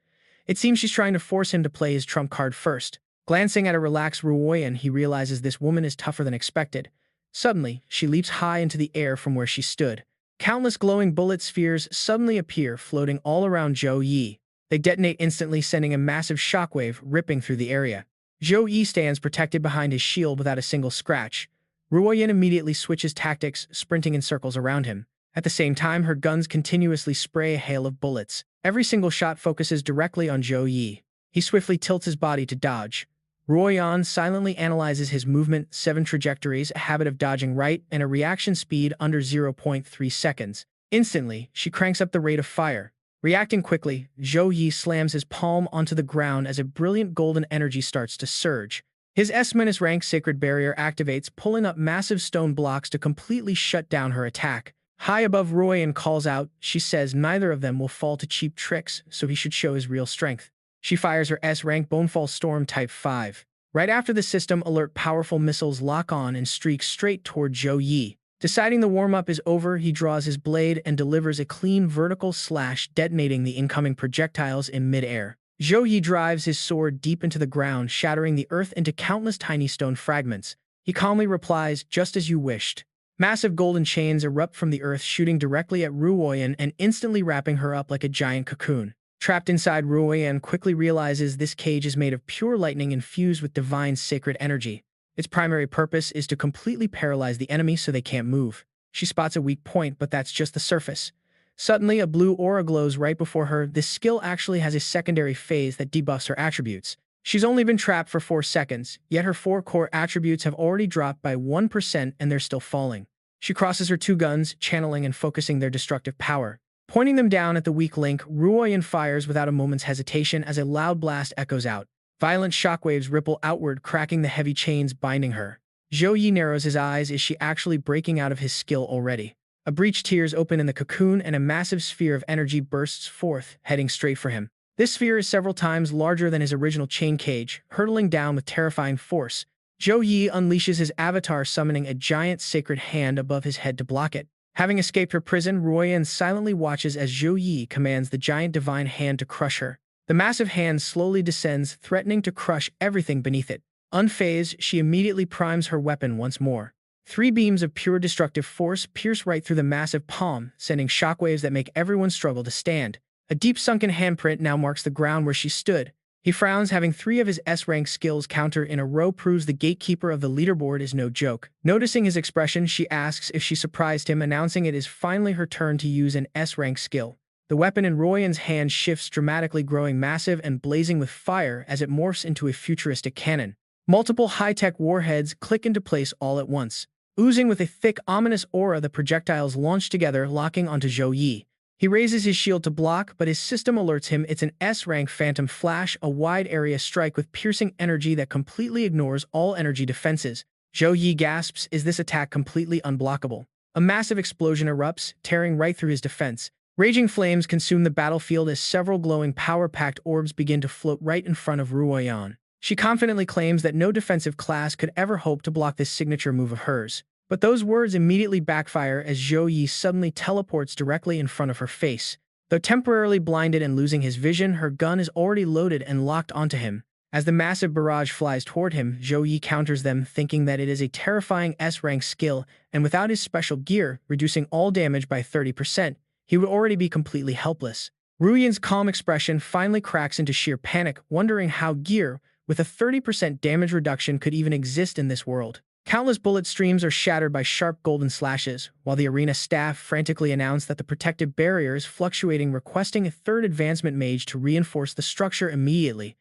It seems she's trying to force him to play his trump card first. Glancing at a relaxed Ruoyan, he realizes this woman is tougher than expected. Suddenly, she leaps high into the air from where she stood. Countless glowing bullet spheres suddenly appear, floating all around Zhou Yi. They detonate instantly, sending a massive shockwave ripping through the area. Zhou Yi stands protected behind his shield without a single scratch. Ruoyan immediately switches tactics, sprinting in circles around him. At the same time, her guns continuously spray a hail of bullets. Every single shot focuses directly on Zhou Yi. He swiftly tilts his body to dodge. Ruoyan silently analyzes his movement, 7 trajectories, a habit of dodging right, and a reaction speed under 0.3 seconds. Instantly, she cranks up the rate of fire. Reacting quickly, Zhou Yi slams his palm onto the ground as a brilliant golden energy starts to surge. His SSS-rank sacred barrier activates, pulling up massive stone blocks to completely shut down her attack. High above, Ruoyan calls out. She says neither of them will fall to cheap tricks, so he should show his real strength. She fires her S-rank Bonefall Storm Type 5. Right after the system alert, powerful missiles lock on and streak straight toward Zhou Yi. Deciding the warm-up is over, he draws his blade and delivers a clean vertical slash, detonating the incoming projectiles in mid-air. Zhou Yi drives his sword deep into the ground, shattering the earth into countless tiny stone fragments. He calmly replies, "Just as you wished." Massive golden chains erupt from the earth, shooting directly at Ruoyan and instantly wrapping her up like a giant cocoon. Trapped inside, Ruoyan quickly realizes this cage is made of pure lightning infused with divine sacred energy. Its primary purpose is to completely paralyze the enemy so they can't move. She spots a weak point, but that's just the surface. Suddenly, a blue aura glows right before her. This skill actually has a secondary phase that debuffs her attributes. She's only been trapped for 4 seconds, yet her 4 core attributes have already dropped by 1% and they're still falling. She crosses her 2 guns, channeling and focusing their destructive power. Pointing them down at the weak link, Ruoyan fires without a moment's hesitation as a loud blast echoes out. Violent shockwaves ripple outward, cracking the heavy chains binding her. Zhou Yi narrows his eyes. Is she actually breaking out of his skill already? A breach tears open in the cocoon and a massive sphere of energy bursts forth, heading straight for him. This sphere is several times larger than his original chain cage, hurtling down with terrifying force. Zhou Yi unleashes his avatar, summoning a giant sacred hand above his head to block it. Having escaped her prison, Ruoyan silently watches as Zhou Yi commands the giant divine hand to crush her. The massive hand slowly descends, threatening to crush everything beneath it. Unfazed, she immediately primes her weapon once more. 3 beams of pure destructive force pierce right through the massive palm, sending shockwaves that make everyone struggle to stand. A deep sunken handprint now marks the ground where she stood. He frowns, having 3 of his S-rank skills counter in a row proves the gatekeeper of the leaderboard is no joke. Noticing his expression, she asks if she surprised him, announcing it is finally her turn to use an S-rank skill. The weapon in Ruoyan's hand shifts dramatically, growing massive and blazing with fire as it morphs into a futuristic cannon. Multiple high-tech warheads click into place all at once. Oozing with a thick, ominous aura, the projectiles launch together, locking onto Zhou Yi. He raises his shield to block, but his system alerts him it's an S-rank Phantom Flash, a wide-area strike with piercing energy that completely ignores all energy defenses. Zhou Yi gasps, is this attack completely unblockable? A massive explosion erupts, tearing right through his defense. Raging flames consume the battlefield as several glowing power-packed orbs begin to float right in front of Ruoyan. She confidently claims that no defensive class could ever hope to block this signature move of hers. But those words immediately backfire as Zhou Yi suddenly teleports directly in front of her face. Though temporarily blinded and losing his vision, her gun is already loaded and locked onto him. As the massive barrage flies toward him, Zhou Yi counters them, thinking that it is a terrifying S-rank skill, and without his special gear, reducing all damage by 30%, he would already be completely helpless. Ruoyan's calm expression finally cracks into sheer panic, wondering how gear, with a 30% damage reduction, could even exist in this world. Countless bullet streams are shattered by sharp golden slashes, while the arena staff frantically announce that the protective barrier is fluctuating, requesting a 3rd advancement mage to reinforce the structure immediately.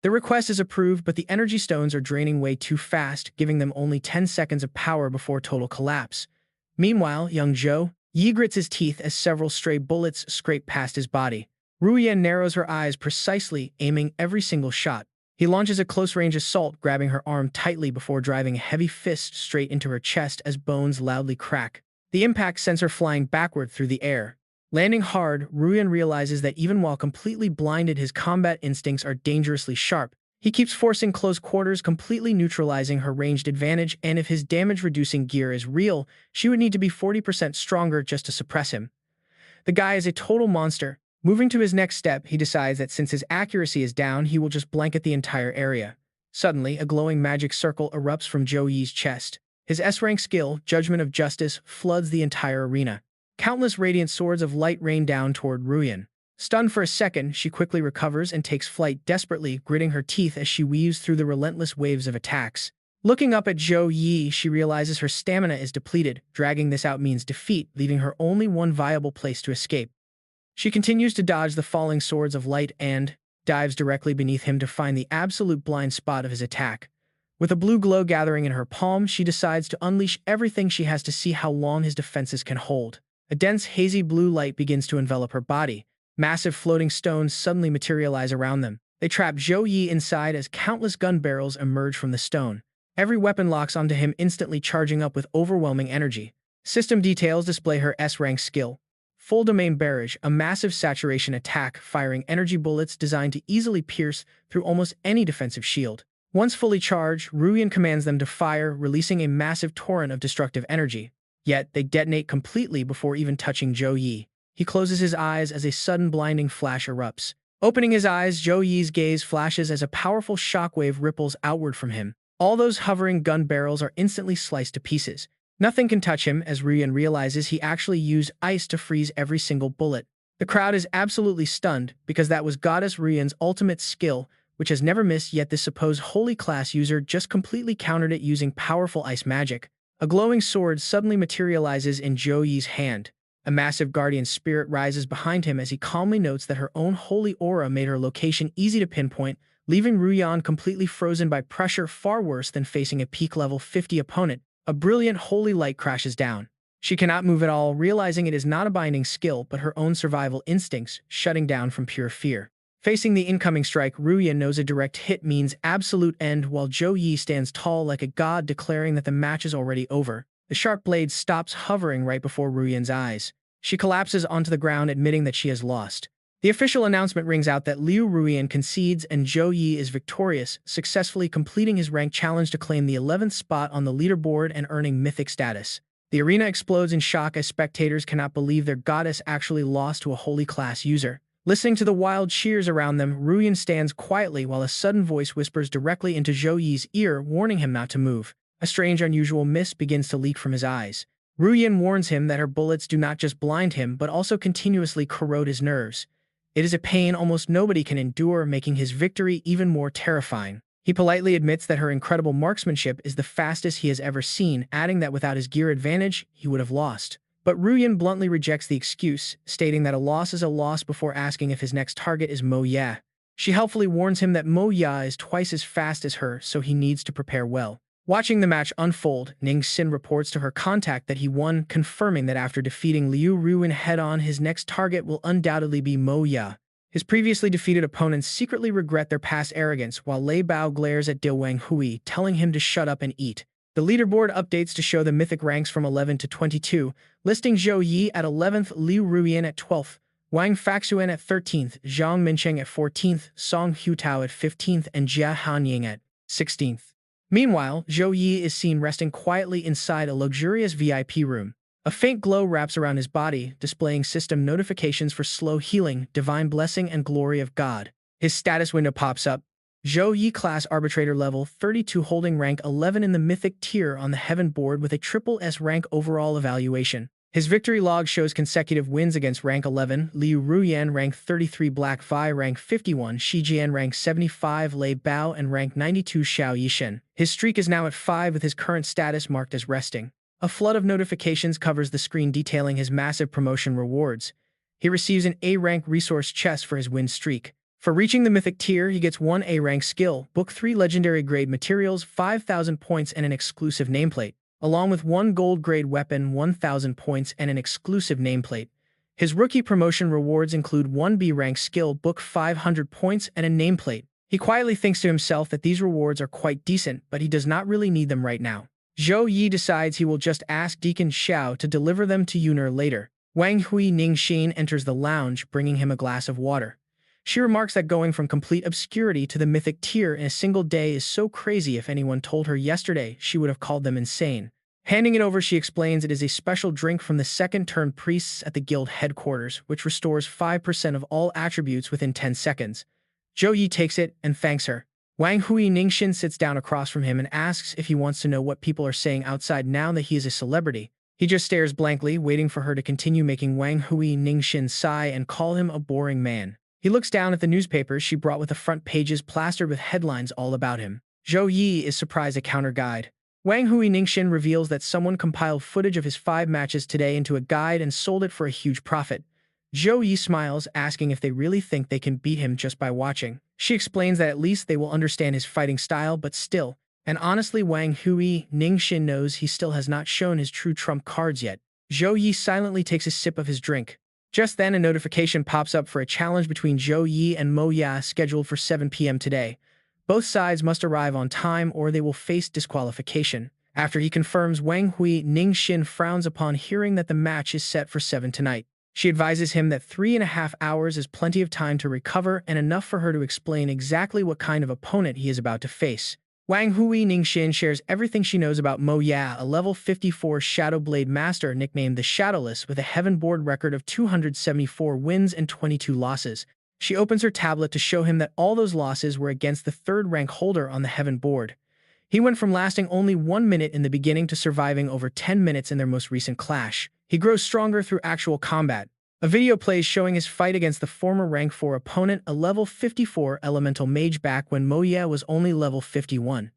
The request is approved, but the energy stones are draining way too fast, giving them only 10 seconds of power before total collapse. Meanwhile, young Zhou Yi grits his teeth as several stray bullets scrape past his body. Ruoyan narrows her eyes precisely, aiming every single shot. He launches a close-range assault, grabbing her arm tightly before driving a heavy fist straight into her chest as bones loudly crack. The impact sends her flying backward through the air. Landing hard, Ruoyan realizes that even while completely blinded, his combat instincts are dangerously sharp. He keeps forcing close quarters, completely neutralizing her ranged advantage, and if his damage-reducing gear is real, she would need to be 40% stronger just to suppress him. The guy is a total monster. Moving to his next step, he decides that since his accuracy is down, he will just blanket the entire area. Suddenly, a glowing magic circle erupts from Zhou Yi's chest. His S-rank skill, Judgment of Justice, floods the entire arena. Countless radiant swords of light rain down toward Ruyan. Stunned for a second, she quickly recovers and takes flight desperately, gritting her teeth as she weaves through the relentless waves of attacks. Looking up at Zhou Yi, she realizes her stamina is depleted. Dragging this out means defeat, leaving her only one viable place to escape. She continues to dodge the falling swords of light and dives directly beneath him to find the absolute blind spot of his attack. With a blue glow gathering in her palm, she decides to unleash everything she has to see how long his defenses can hold. A dense, hazy blue light begins to envelop her body. Massive floating stones suddenly materialize around them. They trap Zhou Yi inside as countless gun barrels emerge from the stone. Every weapon locks onto him, instantly charging up with overwhelming energy. System details display her S-rank skill. Full Domain Barrage, a massive saturation attack firing energy bullets designed to easily pierce through almost any defensive shield. Once fully charged, Ruyan commands them to fire, releasing a massive torrent of destructive energy. Yet, they detonate completely before even touching Zhou Yi. He closes his eyes as a sudden blinding flash erupts. Opening his eyes, Zhou Yi's gaze flashes as a powerful shockwave ripples outward from him. All those hovering gun barrels are instantly sliced to pieces. Nothing can touch him as Ruyan realizes he actually used ice to freeze every single bullet. The crowd is absolutely stunned because that was Goddess Ruyan's ultimate skill, which has never missed, yet this supposed holy class user just completely countered it using powerful ice magic. A glowing sword suddenly materializes in Zhou Yi's hand. A massive guardian spirit rises behind him as he calmly notes that her own holy aura made her location easy to pinpoint, leaving Ruyan completely frozen by pressure, far worse than facing a peak level 50 opponent. A brilliant holy light crashes down. She cannot move at all, realizing it is not a binding skill but her own survival instincts, shutting down from pure fear. Facing the incoming strike, Ruyan knows a direct hit means absolute end, while Zhou Yi stands tall like a god, declaring that the match is already over. The sharp blade stops hovering right before Ruyan's eyes. She collapses onto the ground, admitting that she has lost. The official announcement rings out that Liu Ruyan concedes and Zhou Yi is victorious, successfully completing his rank challenge to claim the 11th spot on the leaderboard and earning mythic status. The arena explodes in shock as spectators cannot believe their goddess actually lost to a holy class user. Listening to the wild cheers around them, Ruyan stands quietly while a sudden voice whispers directly into Zhou Yi's ear, warning him not to move. A strange, unusual mist begins to leak from his eyes. Ruyan warns him that her bullets do not just blind him but also continuously corrode his nerves. It is a pain almost nobody can endure, making his victory even more terrifying. He politely admits that her incredible marksmanship is the fastest he has ever seen, adding that without his gear advantage, he would have lost. But Ruyan bluntly rejects the excuse, stating that a loss is a loss before asking if his next target is Mo Ya. She helpfully warns him that Mo Ya is twice as fast as her, so he needs to prepare well. Watching the match unfold, Ning Xin reports to her contact that he won, confirming that after defeating Liu Ruyan head-on, his next target will undoubtedly be Mo Ya. His previously defeated opponents secretly regret their past arrogance, while Lei Bao glares at Diao Wang Hui, telling him to shut up and eat. The leaderboard updates to show the mythic ranks from 11 to 22, listing Zhou Yi at 11th, Liu Ruyan at 12th, Wang Faxuan at 13th, Zhang Mincheng at 14th, Song Hutao at 15th, and Jia Hanying at 16th. Meanwhile, Zhou Yi is seen resting quietly inside a luxurious VIP room. A faint glow wraps around his body, displaying system notifications for slow healing, divine blessing, and glory of God. His status window pops up. Zhou Yi class arbitrator level 32, holding rank 11 in the mythic tier on the heaven board with a triple S rank overall evaluation. His victory log shows consecutive wins against rank 11, Liu Ruyan rank 33, Black Vi rank 51, Shi Jian rank 75, Lei Bao and rank 92, Xiao Yishen. His streak is now at 5 with his current status marked as resting. A flood of notifications covers the screen detailing his massive promotion rewards. He receives an A-rank resource chest for his win streak. For reaching the mythic tier, he gets 1 A-rank skill, book 3 legendary grade materials, 5,000 points and an exclusive nameplate, along with 1 gold grade weapon, 1,000 points, and an exclusive nameplate. His rookie promotion rewards include 1 B-rank skill, book 500 points, and a nameplate. He quietly thinks to himself that these rewards are quite decent, but he does not really need them right now. Zhou Yi decides he will just ask Deacon Xiao to deliver them to Yuner later. Wang Hui Ningxin enters the lounge, bringing him a glass of water. She remarks that going from complete obscurity to the mythic tier in a single day is so crazy. If anyone told her yesterday, she would have called them insane. Handing it over, she explains it is a special drink from the second-turned priests at the guild headquarters, which restores 5% of all attributes within 10 seconds. Zhou Yi takes it and thanks her. Wang Hui Ningxin sits down across from him and asks if he wants to know what people are saying outside now that he is a celebrity. He just stares blankly, waiting for her to continue, making Wang Hui Ningxin sigh and call him a boring man. He looks down at the newspapers she brought with the front pages plastered with headlines all about him. Zhou Yi is surprised at counter guide. Wang Hui Ningxin reveals that someone compiled footage of his 5 matches today into a guide and sold it for a huge profit. Zhou Yi smiles, asking if they really think they can beat him just by watching. She explains that at least they will understand his fighting style, but still. And honestly, Wang Hui Ningxin knows he still has not shown his true trump cards yet. Zhou Yi silently takes a sip of his drink. Just then, a notification pops up for a challenge between Zhou Yi and Mo Ya scheduled for 7 p.m. today. Both sides must arrive on time or they will face disqualification. After he confirms, Wang Hui Ningxin frowns upon hearing that the match is set for 7 tonight. She advises him that 3.5 hours is plenty of time to recover and enough for her to explain exactly what kind of opponent he is about to face. Wang Hui Ningxin shares everything she knows about Mo Ya, a level 54 Shadow Blade Master nicknamed the Shadowless with a Heaven Board record of 274 wins and 22 losses. She opens her tablet to show him that all those losses were against the 3rd rank holder on the Heaven Board. He went from lasting only 1 minute in the beginning to surviving over 10 minutes in their most recent clash. He grows stronger through actual combat. A video plays showing his fight against the former rank 4 opponent, a level 54 elemental mage back when Mo Ya was only level 51.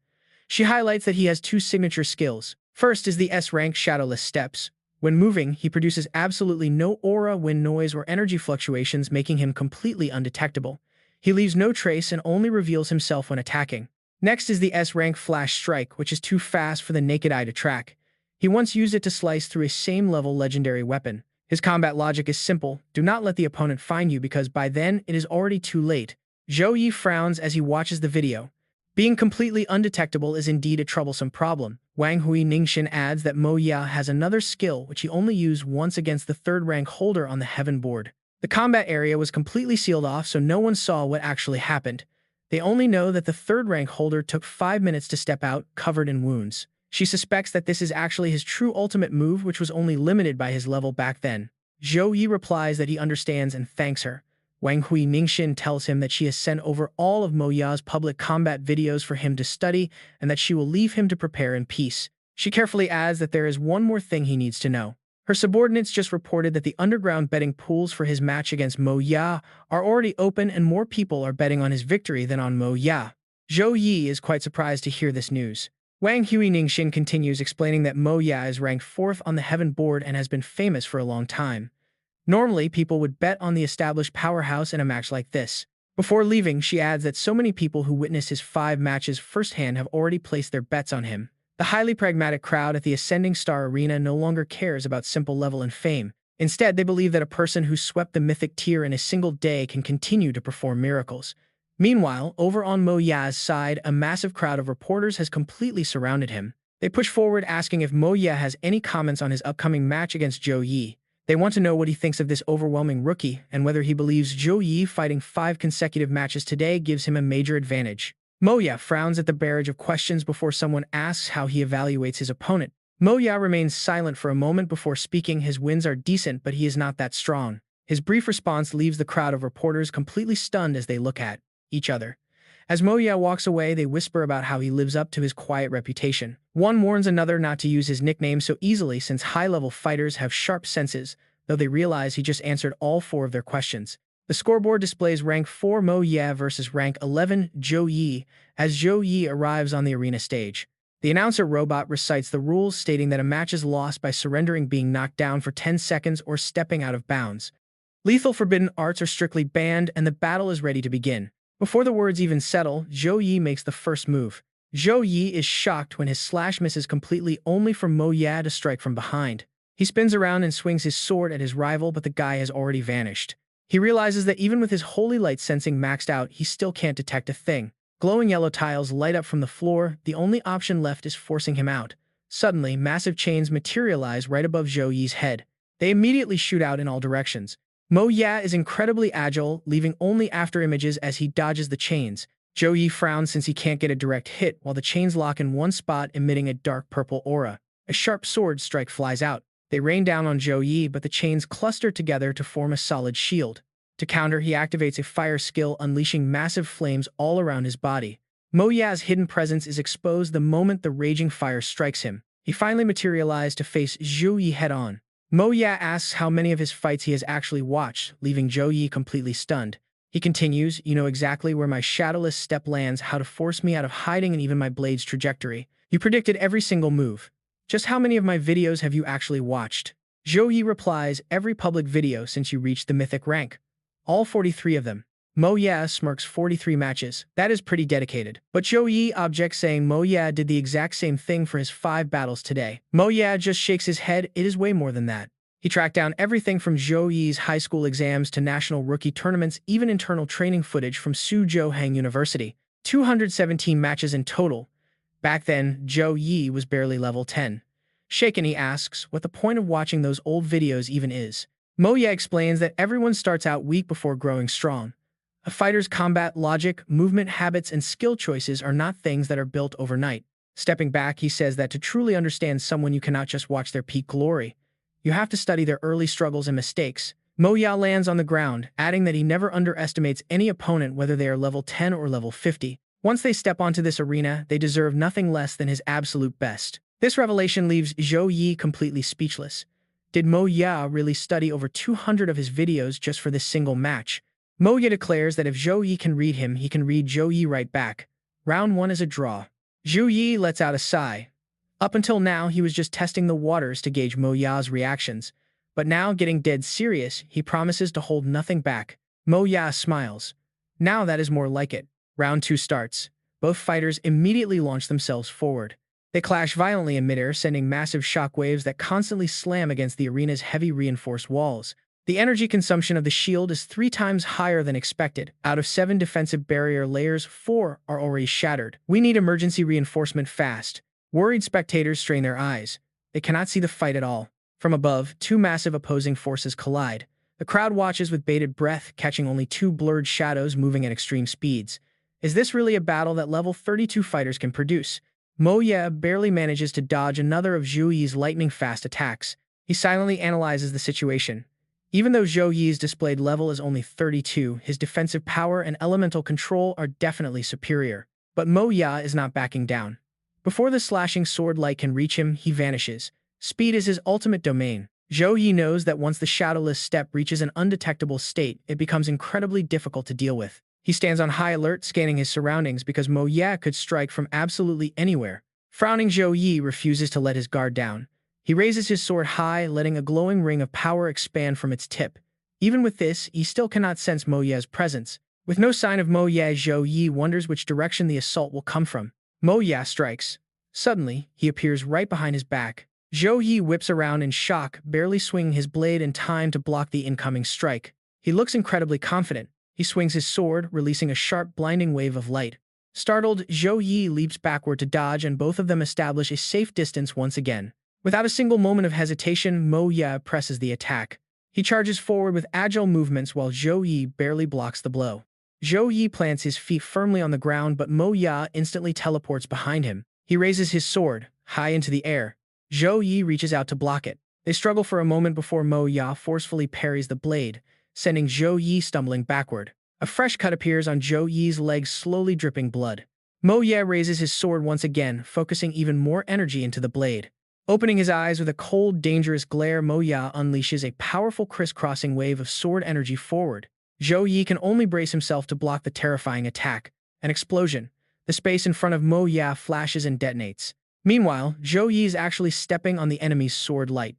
She highlights that he has 2 signature skills. First is the S-rank Shadowless Steps. When moving, he produces absolutely no aura, wind noise, or energy fluctuations, making him completely undetectable. He leaves no trace and only reveals himself when attacking. Next is the S-rank Flash Strike, which is too fast for the naked eye to track. He once used it to slice through a same-level legendary weapon. His combat logic is simple: do not let the opponent find you because by then it is already too late. Zhou Yi frowns as he watches the video. Being completely undetectable is indeed a troublesome problem. Wang Hui Ningxin adds that Mo Ya has another skill which he only used once against the 3rd rank holder on the Heaven Board. The combat area was completely sealed off, so no one saw what actually happened. They only know that the 3rd rank holder took 5 minutes to step out, covered in wounds. She suspects that this is actually his true ultimate move, which was only limited by his level back then. Zhou Yi replies that he understands and thanks her. Wang Hui Ningxin tells him that she has sent over all of Mo Ya's public combat videos for him to study and that she will leave him to prepare in peace. She carefully adds that there is one more thing he needs to know. Her subordinates just reported that the underground betting pools for his match against Mo Ya are already open and more people are betting on his victory than on Mo Ya. Zhou Yi is quite surprised to hear this news. Wang Hui Ningxin continues, explaining that Mo Ya is ranked 4th on the Heaven Board and has been famous for a long time. Normally, people would bet on the established powerhouse in a match like this. Before leaving, she adds that so many people who witnessed his 5 matches firsthand have already placed their bets on him. The highly pragmatic crowd at the Ascending Star Arena no longer cares about simple level and fame. Instead, they believe that a person who swept the mythic tier in a single day can continue to perform miracles. Meanwhile, over on Mo Ya's side, a massive crowd of reporters has completely surrounded him. They push forward, asking if Mo Ya has any comments on his upcoming match against Zhou Yi. They want to know what he thinks of this overwhelming rookie and whether he believes Zhou Yi fighting 5 consecutive matches today gives him a major advantage. Mo Ya frowns at the barrage of questions before someone asks how he evaluates his opponent. Mo Ya remains silent for a moment before speaking. His wins are decent, but he is not that strong. His brief response leaves the crowd of reporters completely stunned as they look at each other. As Mo Ya walks away, they whisper about how he lives up to his quiet reputation. One warns another not to use his nickname so easily since high-level fighters have sharp senses, though they realize he just answered all 4 of their questions. The scoreboard displays rank 4 Mo Ya versus rank 11 Zhou Yi as Zhou Yi arrives on the arena stage. The announcer robot recites the rules, stating that a match is lost by surrendering, being knocked down for 10 seconds, or stepping out of bounds. Lethal forbidden arts are strictly banned, and the battle is ready to begin. Before the words even settle, Zhou Yi makes the first move. Zhou Yi is shocked when his slash misses completely, only for Mo Ya to strike from behind. He spins around and swings his sword at his rival, but the guy has already vanished. He realizes that even with his holy light sensing maxed out, he still can't detect a thing. Glowing yellow tiles light up from the floor. The only option left is forcing him out. Suddenly, massive chains materialize right above Zhou Yi's head. They immediately shoot out in all directions. Mo Ya is incredibly agile, leaving only after images as he dodges the chains. Zhou Yi frowns since he can't get a direct hit while the chains lock in one spot, emitting a dark purple aura. A sharp sword strike flies out. They rain down on Zhou Yi, but the chains cluster together to form a solid shield. To counter, he activates a fire skill, unleashing massive flames all around his body. Mo Ya's hidden presence is exposed the moment the raging fire strikes him. He finally materialized to face Zhou Yi head-on. Mo Ya asks how many of his fights he has actually watched, leaving Zhou Yi completely stunned. He continues, "You know exactly where my shadowless step lands, how to force me out of hiding, and even my blade's trajectory. You predicted every single move. Just how many of my videos have you actually watched?" Zhou Yi replies, "Every public video since you reached the mythic rank. All 43 of them." Mo Ya smirks, 43 matches. That is pretty dedicated. But Zhou Yi objects, saying Mo Ya did the exact same thing for his 5 battles today. Mo Ya just shakes his head, "It is way more than that." He tracked down everything from Zhou Yi's high school exams to national rookie tournaments, even internal training footage from Suzhou University. 217 matches in total. Back then, Zhou Yi was barely level 10. Shaken, he asks what the point of watching those old videos even is. Mo Ya explains that everyone starts out weak before growing strong. A fighter's combat logic, movement habits, and skill choices are not things that are built overnight. Stepping back, he says that to truly understand someone, you cannot just watch their peak glory. You have to study their early struggles and mistakes. Mo Ya lands on the ground, adding that he never underestimates any opponent, whether they are level 10 or level 50. Once they step onto this arena, they deserve nothing less than his absolute best. This revelation leaves Zhou Yi completely speechless. Did Mo Ya really study over 200 of his videos just for this single match? Mo Ya declares that if Zhou Yi can read him, he can read Zhou Yi right back. Round 1 is a draw. Zhou Yi lets out a sigh. Up until now, he was just testing the waters to gauge Mo Ya's reactions. But now, getting dead serious, he promises to hold nothing back. Mo Ya smiles. Now that is more like it. Round 2 starts. Both fighters immediately launch themselves forward. They clash violently in midair, sending massive shockwaves that constantly slam against the arena's heavy reinforced walls. The energy consumption of the shield is 3 times higher than expected. Out of 7 defensive barrier layers, 4 are already shattered. We need emergency reinforcement fast. Worried spectators strain their eyes. They cannot see the fight at all. From above, 2 massive opposing forces collide. The crowd watches with bated breath, catching only 2 blurred shadows moving at extreme speeds. Is this really a battle that level 32 fighters can produce? Mo Ya barely manages to dodge another of Zhou Yi's lightning-fast attacks. He silently analyzes the situation. Even though Zhou Yi's displayed level is only 32, his defensive power and elemental control are definitely superior. But Mo Ya is not backing down. Before the slashing sword light can reach him, he vanishes. Speed is his ultimate domain. Zhou Yi knows that once the shadowless step reaches an undetectable state, it becomes incredibly difficult to deal with. He stands on high alert, scanning his surroundings because Mo Ya could strike from absolutely anywhere. Frowning, Zhou Yi refuses to let his guard down. He raises his sword high, letting a glowing ring of power expand from its tip. Even with this, he still cannot sense Mo Ya's presence. With no sign of Mo Ya, Zhou Yi wonders which direction the assault will come from. Mo Ya strikes. Suddenly, he appears right behind his back. Zhou Yi whips around in shock, barely swinging his blade in time to block the incoming strike. He looks incredibly confident. He swings his sword, releasing a sharp, blinding wave of light. Startled, Zhou Yi leaps backward to dodge, and both of them establish a safe distance once again. Without a single moment of hesitation, Mo Ya presses the attack. He charges forward with agile movements while Zhou Yi barely blocks the blow. Zhou Yi plants his feet firmly on the ground, but Mo Ya instantly teleports behind him. He raises his sword, high into the air. Zhou Yi reaches out to block it. They struggle for a moment before Mo Ya forcefully parries the blade, sending Zhou Yi stumbling backward. A fresh cut appears on Zhou Yi's leg, slowly dripping blood. Mo Ya raises his sword once again, focusing even more energy into the blade. Opening his eyes with a cold, dangerous glare, Mo Ya unleashes a powerful crisscrossing wave of sword energy forward. Zhou Yi can only brace himself to block the terrifying attack. An explosion. The space in front of Mo Ya flashes and detonates. Meanwhile, Zhou Yi is actually stepping on the enemy's sword light.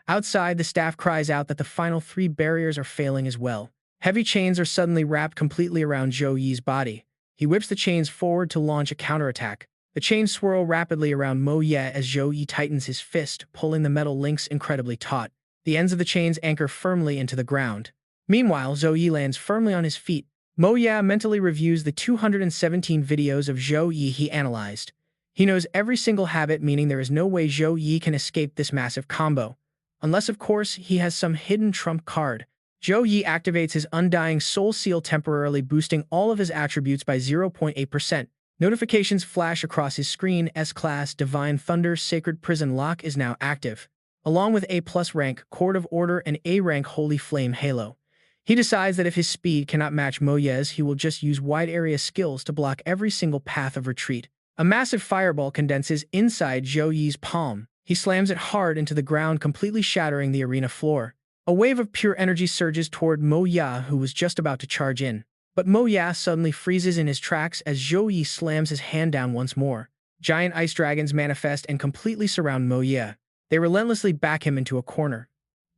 Outside, the staff cries out that the final 3 barriers are failing as well. Heavy chains are suddenly wrapped completely around Zhou Yi's body. He whips the chains forward to launch a counterattack. The chains swirl rapidly around Mo Ya as Zhou Yi tightens his fist, pulling the metal links incredibly taut. The ends of the chains anchor firmly into the ground. Meanwhile, Zhou Yi lands firmly on his feet. Mo Ya mentally reviews the 217 videos of Zhou Yi he analyzed. He knows every single habit, meaning there is no way Zhou Yi can escape this massive combo. Unless, of course, he has some hidden trump card. Zhou Yi activates his Undying Soul Seal, temporarily boosting all of his attributes by 0.8%. Notifications flash across his screen. S-Class Divine Thunder Sacred Prison Lock is now active, along with A+ rank Cord of Order and A rank Holy Flame Halo. He decides that if his speed cannot match Moye's, he will just use wide area skills to block every single path of retreat. A massive fireball condenses inside Zhou Yi's palm. He slams it hard into the ground, completely shattering the arena floor. A wave of pure energy surges toward Mo Ya, who was just about to charge in. But Mo Ya suddenly freezes in his tracks as Zhou Yi slams his hand down once more. Giant ice dragons manifest and completely surround Mo Ya. They relentlessly back him into a corner.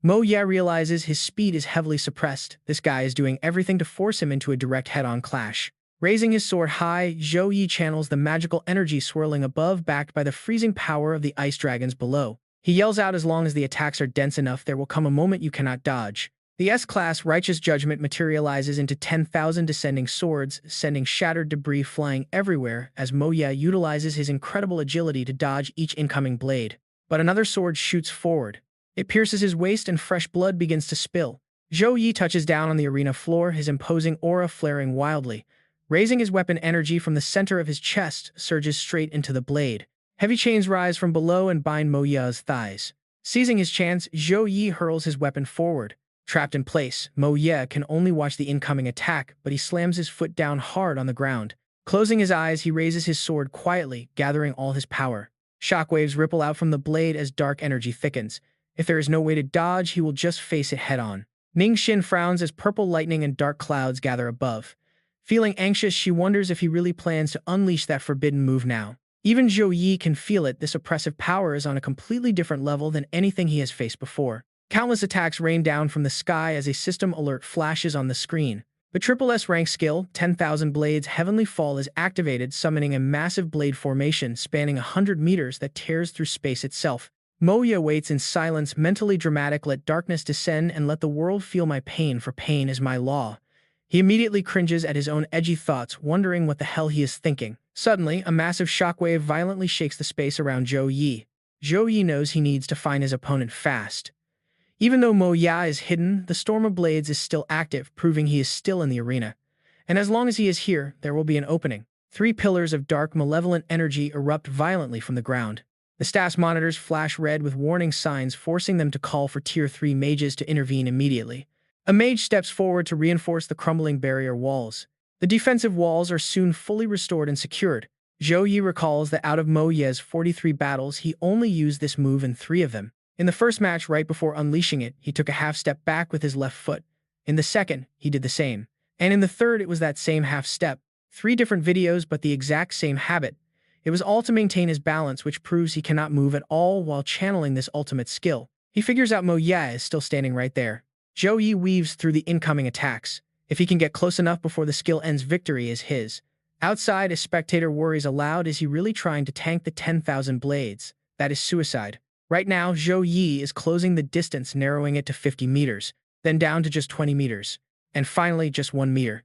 Mo Ya realizes his speed is heavily suppressed. This guy is doing everything to force him into a direct head-on clash. Raising his sword high, Zhou Yi channels the magical energy swirling above, backed by the freezing power of the ice dragons below. He yells out, as long as the attacks are dense enough, there will come a moment you cannot dodge. The S-Class Righteous Judgment materializes into 10,000 descending swords, sending shattered debris flying everywhere as Mo Ya utilizes his incredible agility to dodge each incoming blade. But another sword shoots forward. It pierces his waist and fresh blood begins to spill. Zhou Yi touches down on the arena floor, his imposing aura flaring wildly. Raising his weapon, energy from the center of his chest surges straight into the blade. Heavy chains rise from below and bind Mo Ya's thighs. Seizing his chance, Zhou Yi hurls his weapon forward. Trapped in place, Mo Ya can only watch the incoming attack, but he slams his foot down hard on the ground. Closing his eyes, he raises his sword quietly, gathering all his power. Shockwaves ripple out from the blade as dark energy thickens. If there is no way to dodge, he will just face it head-on. Ning Xin frowns as purple lightning and dark clouds gather above. Feeling anxious, she wonders if he really plans to unleash that forbidden move now. Even Zhou Yi can feel it. This oppressive power is on a completely different level than anything he has faced before. Countless attacks rain down from the sky as a system alert flashes on the screen. The SSS rank skill, 10,000 Blades Heavenly Fall, is activated, summoning a massive blade formation spanning 100 meters that tears through space itself. Mo Ya waits in silence, mentally dramatic. Let darkness descend and let the world feel my pain, for pain is my law. He immediately cringes at his own edgy thoughts, wondering what the hell he is thinking. Suddenly, a massive shockwave violently shakes the space around Zhou Yi. Zhou Yi knows he needs to find his opponent fast. Even though Mo Ya is hidden, the Storm of Blades is still active, proving he is still in the arena. And as long as he is here, there will be an opening. 3 pillars of dark, malevolent energy erupt violently from the ground. The staff's monitors flash red with warning signs, forcing them to call for Tier 3 mages to intervene immediately. A mage steps forward to reinforce the crumbling barrier walls. The defensive walls are soon fully restored and secured. Zhou Yi recalls that out of Mo Ya's 43 battles, he only used this move in 3 of them. In the first match, right before unleashing it, he took a half step back with his left foot. In the second, he did the same. And in the third, it was that same half step. 3 different videos, but the exact same habit. It was all to maintain his balance, which proves he cannot move at all while channeling this ultimate skill. He figures out Mo Ya is still standing right there. Zhou Yi weaves through the incoming attacks. If he can get close enough before the skill ends, victory is his. Outside, a spectator worries aloud. Is he really trying to tank the 10,000 blades? That is suicide. Right now, Zhou Yi is closing the distance, narrowing it to 50 meters, then down to just 20 meters, and finally just 1 meter.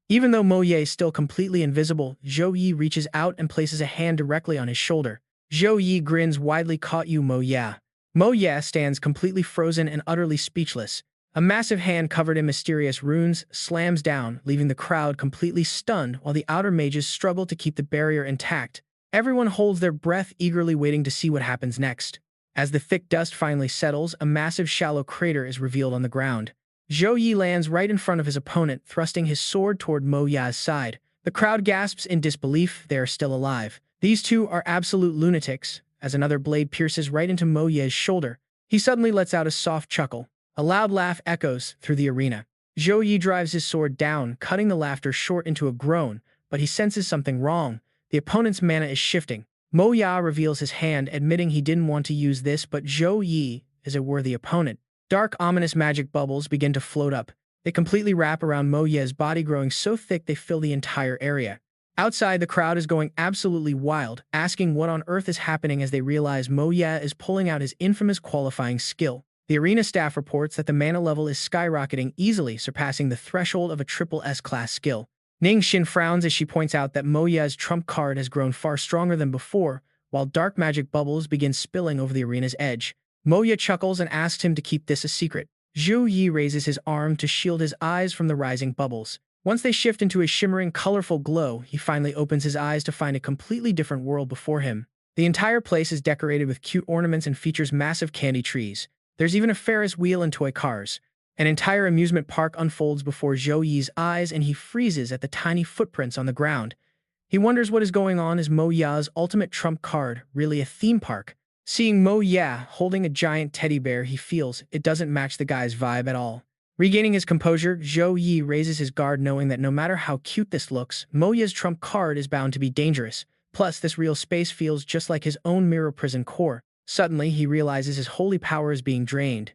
Even though Mo Ya is still completely invisible, Zhou Yi reaches out and places a hand directly on his shoulder. Zhou Yi grins widely. Caught you, Mo Ya. Mo Ya stands completely frozen and utterly speechless. A massive hand covered in mysterious runes slams down, leaving the crowd completely stunned while the outer mages struggle to keep the barrier intact. Everyone holds their breath, eagerly waiting to see what happens next. As the thick dust finally settles, a massive shallow crater is revealed on the ground. Zhou Yi lands right in front of his opponent, thrusting his sword toward Mo Ya's side. The crowd gasps in disbelief. They are still alive. These two are absolute lunatics. As another blade pierces right into Mo Ya's shoulder, he suddenly lets out a soft chuckle. A loud laugh echoes through the arena. Zhou Yi drives his sword down, cutting the laughter short into a groan, but he senses something wrong. The opponent's mana is shifting. Mo Ya reveals his hand, admitting he didn't want to use this, but Zhou Yi is a worthy opponent. Dark, ominous magic bubbles begin to float up. They completely wrap around Mo Ya's body, growing so thick they fill the entire area. Outside, the crowd is going absolutely wild, asking what on earth is happening as they realize Mo Ya is pulling out his infamous qualifying skill. The arena staff reports that the mana level is skyrocketing, easily surpassing the threshold of a triple S-class skill. Ning Xin frowns as she points out that Mo Ya's trump card has grown far stronger than before, while dark magic bubbles begin spilling over the arena's edge. Mo Ya chuckles and asks him to keep this a secret. Zhou Yi raises his arm to shield his eyes from the rising bubbles. Once they shift into a shimmering, colorful glow, he finally opens his eyes to find a completely different world before him. The entire place is decorated with cute ornaments and features massive candy trees. There's even a Ferris wheel and toy cars. An entire amusement park unfolds before Zhou Yi's eyes, and he freezes at the tiny footprints on the ground. He wonders what is going on. Is Mo Ya's ultimate trump card really a theme park? Seeing Mo Ya holding a giant teddy bear, he feels it doesn't match the guy's vibe at all. Regaining his composure, Zhou Yi raises his guard, knowing that no matter how cute this looks, Mo Ya's trump card is bound to be dangerous. Plus, this real space feels just like his own mirror prison core. Suddenly, he realizes his holy power is being drained.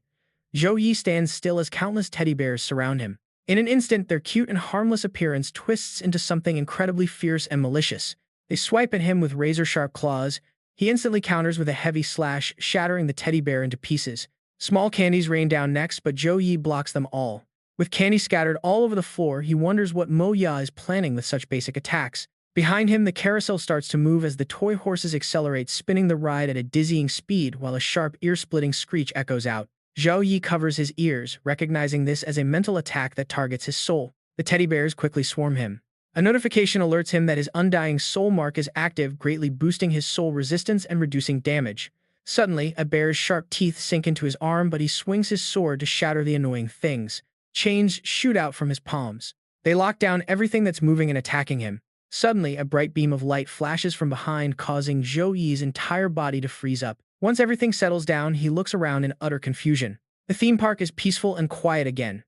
Zhou Yi stands still as countless teddy bears surround him. In an instant, their cute and harmless appearance twists into something incredibly fierce and malicious. They swipe at him with razor-sharp claws. He instantly counters with a heavy slash, shattering the teddy bear into pieces. Small candies rain down next, but Zhou Yi blocks them all. With candy scattered all over the floor, he wonders what Mo Ya is planning with such basic attacks. Behind him, the carousel starts to move as the toy horses accelerate, spinning the ride at a dizzying speed while a sharp, ear-splitting screech echoes out. Zhou Yi covers his ears, recognizing this as a mental attack that targets his soul. The teddy bears quickly swarm him. A notification alerts him that his undying soul mark is active, greatly boosting his soul resistance and reducing damage. Suddenly, a bear's sharp teeth sink into his arm, but he swings his sword to shatter the annoying things. Chains shoot out from his palms. They lock down everything that's moving and attacking him. Suddenly, a bright beam of light flashes from behind, causing Zhou Yi's entire body to freeze up. Once everything settles down, he looks around in utter confusion. The theme park is peaceful and quiet again.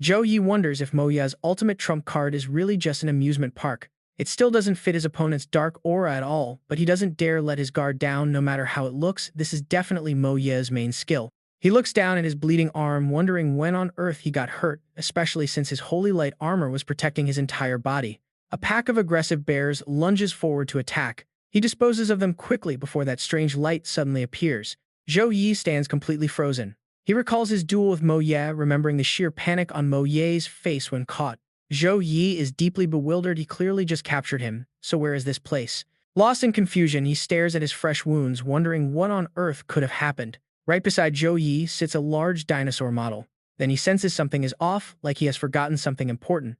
Zhou Yi wonders if Mo Ya's ultimate trump card is really just an amusement park. It still doesn't fit his opponent's dark aura at all, but he doesn't dare let his guard down no matter how it looks. This is definitely Mo Ya's main skill. He looks down at his bleeding arm, wondering when on earth he got hurt, especially since his holy light armor was protecting his entire body. A pack of aggressive bears lunges forward to attack. He disposes of them quickly before that strange light suddenly appears. Zhou Yi stands completely frozen. He recalls his duel with Mo Ya, remembering the sheer panic on Mo Ye's face when caught. Zhou Yi is deeply bewildered. He clearly just captured him, so where is this place? Lost in confusion, he stares at his fresh wounds, wondering what on earth could have happened. Right beside Zhou Yi sits a large dinosaur model. Then he senses something is off, like he has forgotten something important.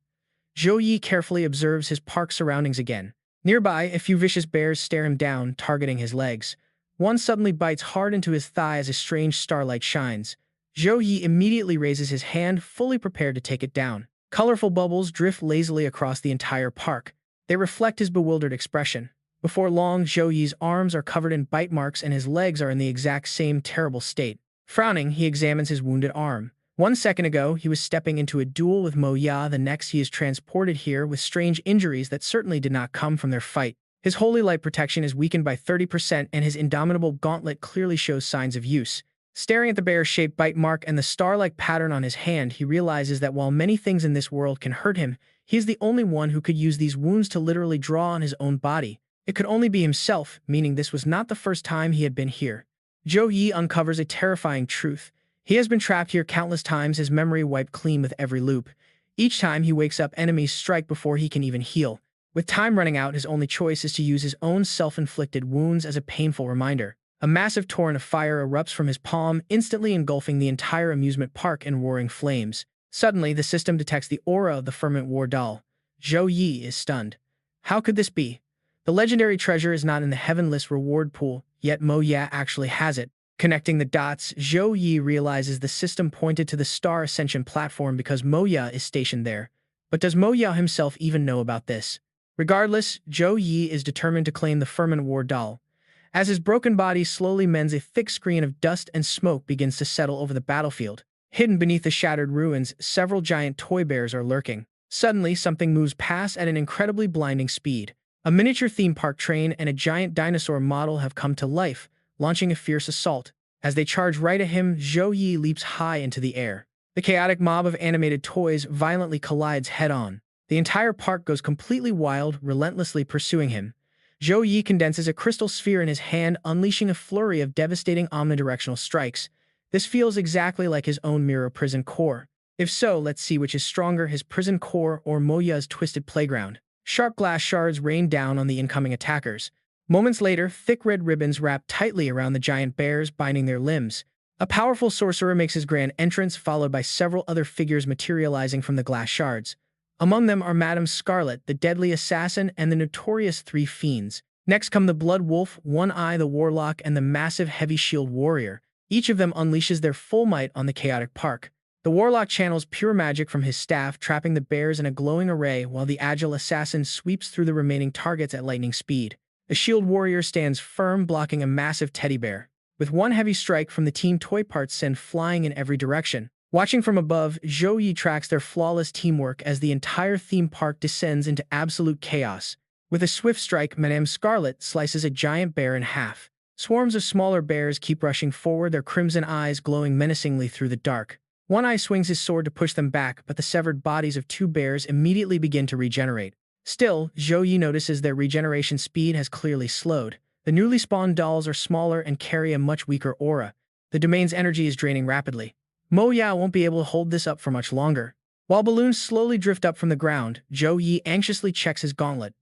Zhou Yi carefully observes his park surroundings again. Nearby, a few vicious bears stare him down, targeting his legs. One suddenly bites hard into his thigh as a strange starlight shines. Zhou Yi immediately raises his hand, fully prepared to take it down. Colorful bubbles drift lazily across the entire park. They reflect his bewildered expression. Before long, Zhou Yi's arms are covered in bite marks and his legs are in the exact same terrible state. Frowning, he examines his wounded arm. 1 second ago, he was stepping into a duel with Mo Ya. The next, he is transported here with strange injuries that certainly did not come from their fight. His holy light protection is weakened by 30%, and his indomitable gauntlet clearly shows signs of use. Staring at the bear-shaped bite mark and the star-like pattern on his hand, he realizes that while many things in this world can hurt him, he is the only one who could use these wounds to literally draw on his own body. It could only be himself, meaning this was not the first time he had been here. Zhou Yi uncovers a terrifying truth. He has been trapped here countless times, his memory wiped clean with every loop. Each time he wakes up, enemies strike before he can even heal. With time running out, his only choice is to use his own self-inflicted wounds as a painful reminder. A massive torrent of fire erupts from his palm, instantly engulfing the entire amusement park in roaring flames. Suddenly, the system detects the aura of the Ferment War doll. Zhou Yi is stunned. How could this be? The legendary treasure is not in the heavenless reward pool, yet Mo Ya actually has it. Connecting the dots, Zhou Yi realizes the system pointed to the Star Ascension platform because Mo Ya is stationed there. But does Mo Ya himself even know about this? Regardless, Zhou Yi is determined to claim the Ferment War doll. As his broken body slowly mends, a thick screen of dust and smoke begins to settle over the battlefield. Hidden beneath the shattered ruins, several giant toy bears are lurking. Suddenly, something moves past at an incredibly blinding speed. A miniature theme park train and a giant dinosaur model have come to life, launching a fierce assault. As they charge right at him, Zhou Yi leaps high into the air. The chaotic mob of animated toys violently collides head-on. The entire park goes completely wild, relentlessly pursuing him. Zhou Yi condenses a crystal sphere in his hand, unleashing a flurry of devastating omnidirectional strikes. This feels exactly like his own mirror prison core. If so, let's see which is stronger, his prison core or Mo Ya's twisted playground. Sharp glass shards rain down on the incoming attackers. Moments later, thick red ribbons wrap tightly around the giant bears, binding their limbs. A powerful sorcerer makes his grand entrance, followed by several other figures materializing from the glass shards. Among them are Madame Scarlet, the deadly assassin, and the notorious three fiends. Next come the Blood Wolf, One Eye the Warlock, and the massive Heavy Shield Warrior. Each of them unleashes their full might on the chaotic park. The Warlock channels pure magic from his staff, trapping the bears in a glowing array, while the agile assassin sweeps through the remaining targets at lightning speed. The Shield Warrior stands firm, blocking a massive teddy bear. With one heavy strike from the team, toy parts send flying in every direction. Watching from above, Zhou Yi tracks their flawless teamwork as the entire theme park descends into absolute chaos. With a swift strike, Madame Scarlet slices a giant bear in half. Swarms of smaller bears keep rushing forward, their crimson eyes glowing menacingly through the dark. One Eye swings his sword to push them back, but the severed bodies of two bears immediately begin to regenerate. Still, Zhou Yi notices their regeneration speed has clearly slowed. The newly spawned dolls are smaller and carry a much weaker aura. The domain's energy is draining rapidly. Mo Ya won't be able to hold this up for much longer. While balloons slowly drift up from the ground, Zhou Yi anxiously checks his gauntlet.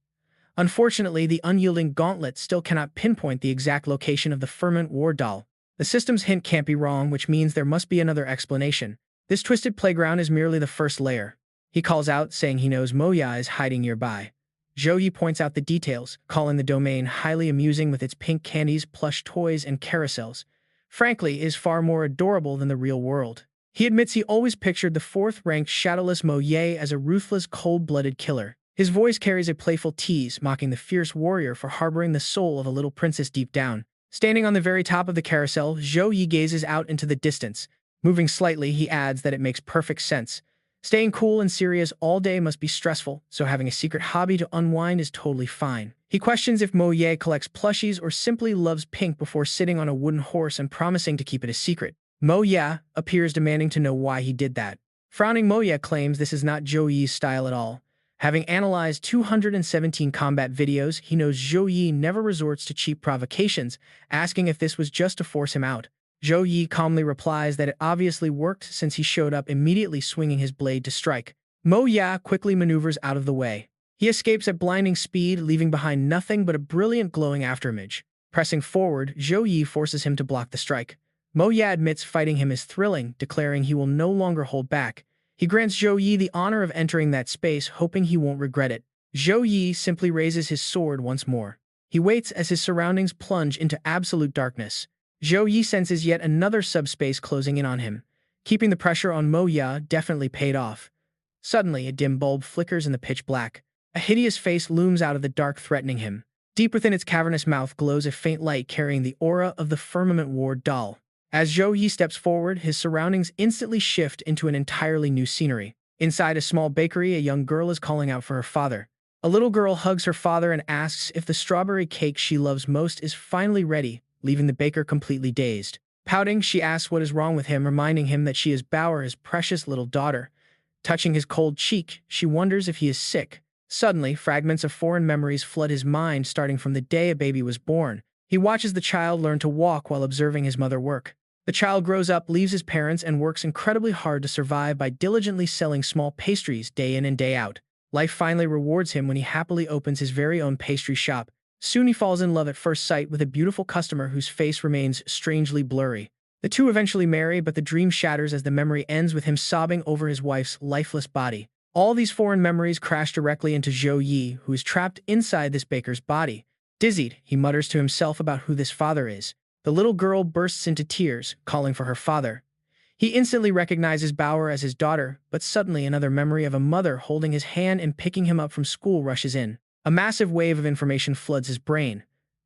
Unfortunately, the unyielding gauntlet still cannot pinpoint the exact location of the Firmament War doll. The system's hint can't be wrong, which means there must be another explanation. This twisted playground is merely the first layer. He calls out, saying he knows Mo Ya is hiding nearby. Zhou Yi points out the details, calling the domain highly amusing with its pink candies, plush toys, and carousels. Frankly, it is far more adorable than the real world. He admits he always pictured the fourth-ranked shadowless Mo Ye as a ruthless, cold-blooded killer. His voice carries a playful tease, mocking the fierce warrior for harboring the soul of a little princess deep down. Standing on the very top of the carousel, Zhou Yi gazes out into the distance. Moving slightly, he adds that it makes perfect sense. Staying cool and serious all day must be stressful, so having a secret hobby to unwind is totally fine. He questions if Mo Ye collects plushies or simply loves pink before sitting on a wooden horse and promising to keep it a secret. Mo Ye appears demanding to know why he did that. Frowning, Mo Ye claims this is not Zhou Yi's style at all. Having analyzed 217 combat videos, he knows Zhou Yi never resorts to cheap provocations, asking if this was just to force him out. Zhou Yi calmly replies that it obviously worked since he showed up immediately swinging his blade to strike. Mo Ya quickly maneuvers out of the way. He escapes at blinding speed, leaving behind nothing but a brilliant glowing afterimage. Pressing forward, Zhou Yi forces him to block the strike. Mo Ya admits fighting him is thrilling, declaring he will no longer hold back. He grants Zhou Yi the honor of entering that space, hoping he won't regret it. Zhou Yi simply raises his sword once more. He waits as his surroundings plunge into absolute darkness. Zhou Yi senses yet another subspace closing in on him. Keeping the pressure on Mo Ya definitely paid off. Suddenly, a dim bulb flickers in the pitch black. A hideous face looms out of the dark, threatening him. Deep within its cavernous mouth glows a faint light carrying the aura of the Firmament War doll. As Zhou Yi steps forward, his surroundings instantly shift into an entirely new scenery. Inside a small bakery, a young girl is calling out for her father. A little girl hugs her father and asks if the strawberry cake she loves most is finally ready, leaving the baker completely dazed. Pouting, she asks what is wrong with him, reminding him that she is Bauer, his precious little daughter. Touching his cold cheek, she wonders if he is sick. Suddenly, fragments of foreign memories flood his mind, starting from the day a baby was born. He watches the child learn to walk while observing his mother work. The child grows up, leaves his parents, and works incredibly hard to survive by diligently selling small pastries day in and day out. Life finally rewards him when he happily opens his very own pastry shop. Soon he falls in love at first sight with a beautiful customer whose face remains strangely blurry. The two eventually marry, but the dream shatters as the memory ends with him sobbing over his wife's lifeless body. All these foreign memories crash directly into Zhou Yi, who is trapped inside this baker's body. Dizzied, he mutters to himself about who this father is. The little girl bursts into tears, calling for her father. He instantly recognizes Bauer as his daughter, but suddenly another memory of a mother holding his hand and picking him up from school rushes in. A massive wave of information floods his brain.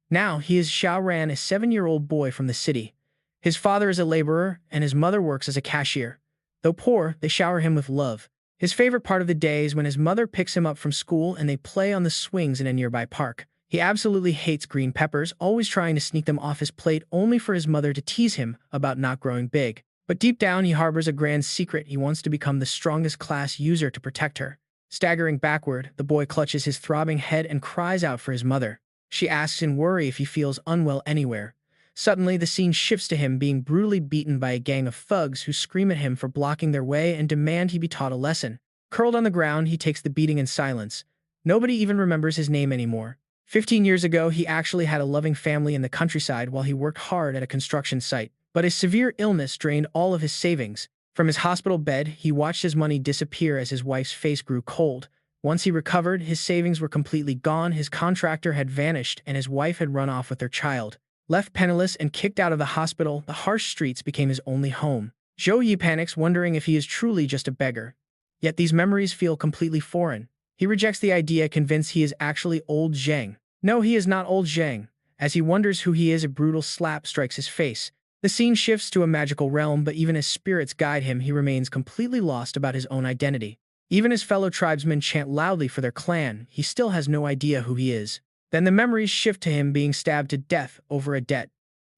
Now he is Xiaoran, a 7-year-old boy from the city. His father is a laborer, and his mother works as a cashier. Though poor, they shower him with love. His favorite part of the day is when his mother picks him up from school and they play on the swings in a nearby park. He absolutely hates green peppers, always trying to sneak them off his plate only for his mother to tease him about not growing big. But deep down, he harbors a grand secret. He wants to become the strongest class user to protect her. Staggering backward, the boy clutches his throbbing head and cries out for his mother. She asks in worry if he feels unwell anywhere. Suddenly, the scene shifts to him being brutally beaten by a gang of thugs who scream at him for blocking their way and demand he be taught a lesson. Curled on the ground, he takes the beating in silence. Nobody even remembers his name anymore. 15 years ago, he actually had a loving family in the countryside while he worked hard at a construction site. but his severe illness drained all of his savings. From his hospital bed, he watched his money disappear as his wife's face grew cold. Once he recovered, his savings were completely gone, his contractor had vanished, and his wife had run off with their child. Left penniless and kicked out of the hospital, the harsh streets became his only home. Zhou Yi panics, wondering if he is truly just a beggar. Yet these memories feel completely foreign. He rejects the idea, convinced he is actually old Zhang. No, he is not old Zhang. As he wonders who he is, a brutal slap strikes his face. The scene shifts to a magical realm, but even as spirits guide him, he remains completely lost about his own identity. Even as fellow tribesmen chant loudly for their clan, he still has no idea who he is. Then the memories shift to him being stabbed to death over a debt.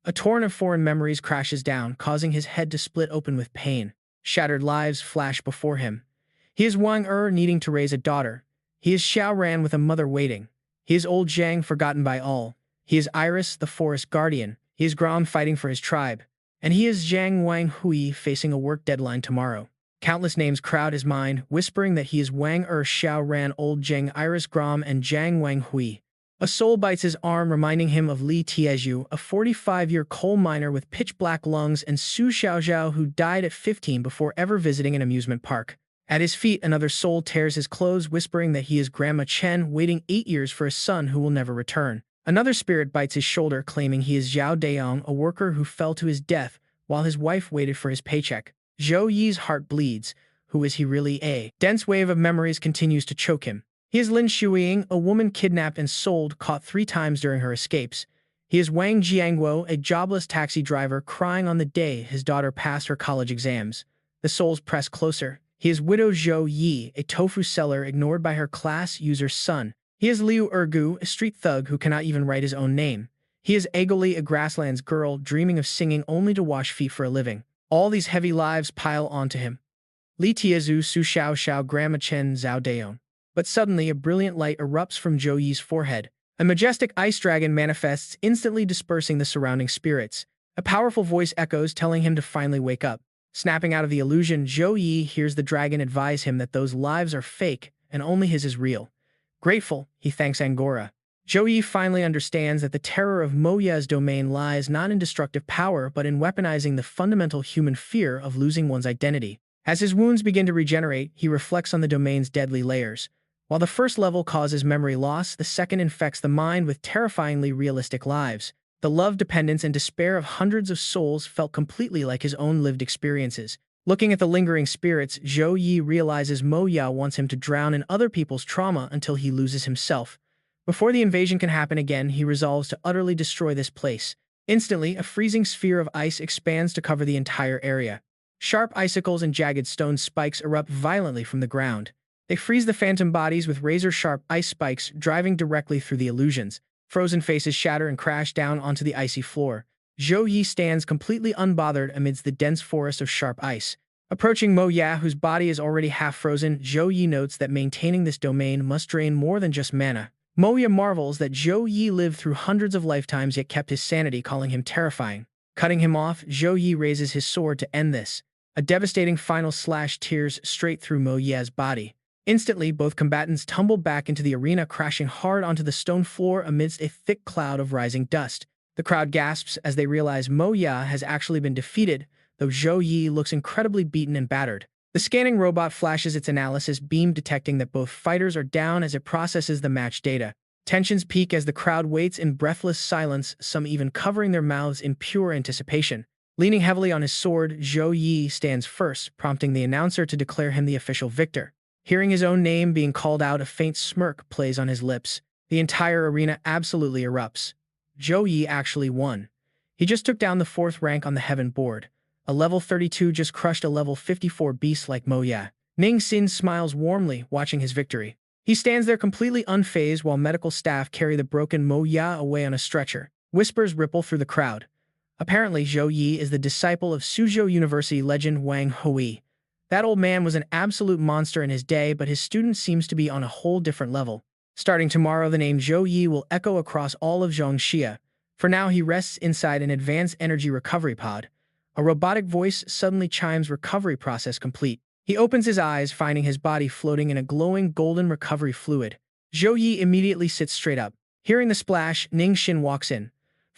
A torrent of foreign memories crashes down, causing his head to split open with pain. Shattered lives flash before him. He is Wang needing to raise a daughter. He is Xiao Ran with a mother waiting. He is old Zhang, forgotten by all. He is Iris, the forest guardian. He is Grom, fighting for his tribe. And he is Zhang Wang Hui, facing a work deadline tomorrow. Countless names crowd his mind, whispering that he is Wang Xiao Ran, old Zhang, Iris, Grom, and Zhang Wang Hui. A soul bites his arm, reminding him of Li Tiezhu, a 45-year coal miner with pitch-black lungs, and Su Xiaozhao, who died at 15 before ever visiting an amusement park. At his feet, another soul tears his clothes, whispering that he is Grandma Chen, waiting 8 years for a son who will never return. Another spirit bites his shoulder, claiming he is Zhao Dayong, a worker who fell to his death while his wife waited for his paycheck. Zhou Yi's heart bleeds. Who is he really? A dense wave of memories continues to choke him. He is Lin Shuiying, a woman kidnapped and sold, caught 3 times during her escapes. He is Wang Jiangguo, a jobless taxi driver, crying on the day his daughter passed her college exams. The souls press closer. He is widow Zhou Yi, a tofu seller ignored by her class user's son. He is Liu Ergu, a street thug who cannot even write his own name. He is Egoli, a grasslands girl dreaming of singing only to wash feet for a living. All these heavy lives pile onto him. Li Tiezhu, Su Xiaozhao, Grandma Chen, Zhao Dayong. But suddenly a brilliant light erupts from Zhou Yi's forehead. A majestic ice dragon manifests, instantly dispersing the surrounding spirits. A powerful voice echoes, telling him to finally wake up. Snapping out of the illusion, Zhou Yi hears the dragon advise him that those lives are fake and only his is real. Grateful, he thanks Angora. Zhou Yi finally understands that the terror of Mo Ya's domain lies not in destructive power but in weaponizing the fundamental human fear of losing one's identity. As his wounds begin to regenerate, he reflects on the domain's deadly layers. While the first level causes memory loss, the second infects the mind with terrifyingly realistic lives. The love, dependence, and despair of hundreds of souls felt completely like his own lived experiences. Looking at the lingering spirits, Zhou Yi realizes Mo Ya wants him to drown in other people's trauma until he loses himself. Before the invasion can happen again, he resolves to utterly destroy this place. Instantly, a freezing sphere of ice expands to cover the entire area. Sharp icicles and jagged stone spikes erupt violently from the ground. They freeze the phantom bodies with razor-sharp ice spikes, driving directly through the illusions. Frozen faces shatter and crash down onto the icy floor. Zhou Yi stands completely unbothered amidst the dense forest of sharp ice. Approaching Mo Ya, whose body is already half frozen, Zhou Yi notes that maintaining this domain must drain more than just mana. Mo Ya marvels that Zhou Yi lived through hundreds of lifetimes yet kept his sanity, calling him terrifying. Cutting him off, Zhou Yi raises his sword to end this. A devastating final slash tears straight through Mo Ya's body. Instantly, both combatants tumble back into the arena, crashing hard onto the stone floor amidst a thick cloud of rising dust. The crowd gasps as they realize Mo Ya has actually been defeated, though Zhou Yi looks incredibly beaten and battered. The scanning robot flashes its analysis beam, detecting that both fighters are down as it processes the match data. Tensions peak as the crowd waits in breathless silence, some even covering their mouths in pure anticipation. Leaning heavily on his sword, Zhou Yi stands first, prompting the announcer to declare him the official victor. Hearing his own name being called out, a faint smirk plays on his lips. The entire arena absolutely erupts. Zhou Yi actually won. He just took down the 4th rank on the heaven board. A level 32 just crushed a level 54 beast like Mo Ya. Ning Xin smiles warmly, watching his victory. He stands there completely unfazed while medical staff carry the broken Mo Ya away on a stretcher. Whispers ripple through the crowd. Apparently, Zhou Yi is the disciple of Suzhou University legend Wang Hui. That old man was an absolute monster in his day, but his student seems to be on a whole different level. Starting tomorrow, the name Zhou Yi will echo across all of Zhongxia. For now, he rests inside an advanced energy recovery pod. A robotic voice suddenly chimes, "Recovery process complete." He opens his eyes, finding his body floating in a glowing golden recovery fluid. Zhou Yi immediately sits straight up. Hearing the splash, Ning Xin walks in.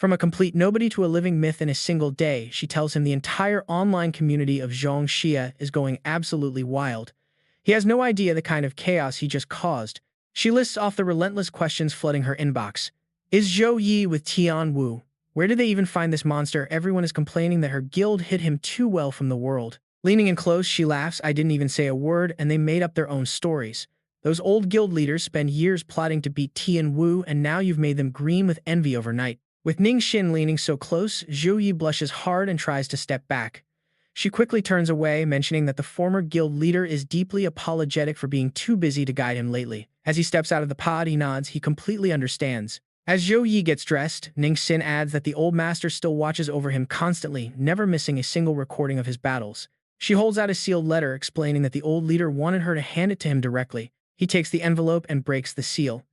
From a complete nobody to a living myth in a single day, she tells him the entire online community of Zhong Xia is going absolutely wild. He has no idea the kind of chaos he just caused. She lists off the relentless questions flooding her inbox. Is Zhou Yi with Tian Wu? Where did they even find this monster? Everyone is complaining that her guild hid him too well from the world. Leaning in close, she laughs. I didn't even say a word, and they made up their own stories. Those old guild leaders spend years plotting to beat Tian Wu, and now you've made them green with envy overnight. With Ning Xin leaning so close, Zhou Yi blushes hard and tries to step back. She quickly turns away, mentioning that the former guild leader is deeply apologetic for being too busy to guide him lately. As he steps out of the pod, he nods. He completely understands. As Zhou Yi gets dressed, Ning Xin adds that the old master still watches over him constantly, never missing a single recording of his battles. She holds out a sealed letter explaining that the old leader wanted her to hand it to him directly. He takes the envelope and breaks the seal.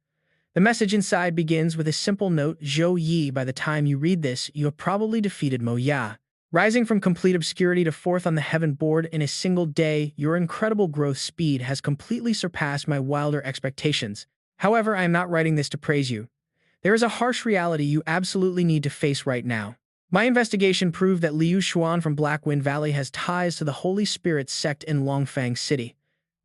The message inside begins with a simple note: Zhou Yi, by the time you read this, you have probably defeated Mo Ya. Rising from complete obscurity to fourth on the heaven board in a single day, your incredible growth speed has completely surpassed my wilder expectations. However, I am not writing this to praise you. There is a harsh reality you absolutely need to face right now. My investigation proved that Liu Xuan from Blackwind Valley has ties to the Holy Spirit sect in Longfang City.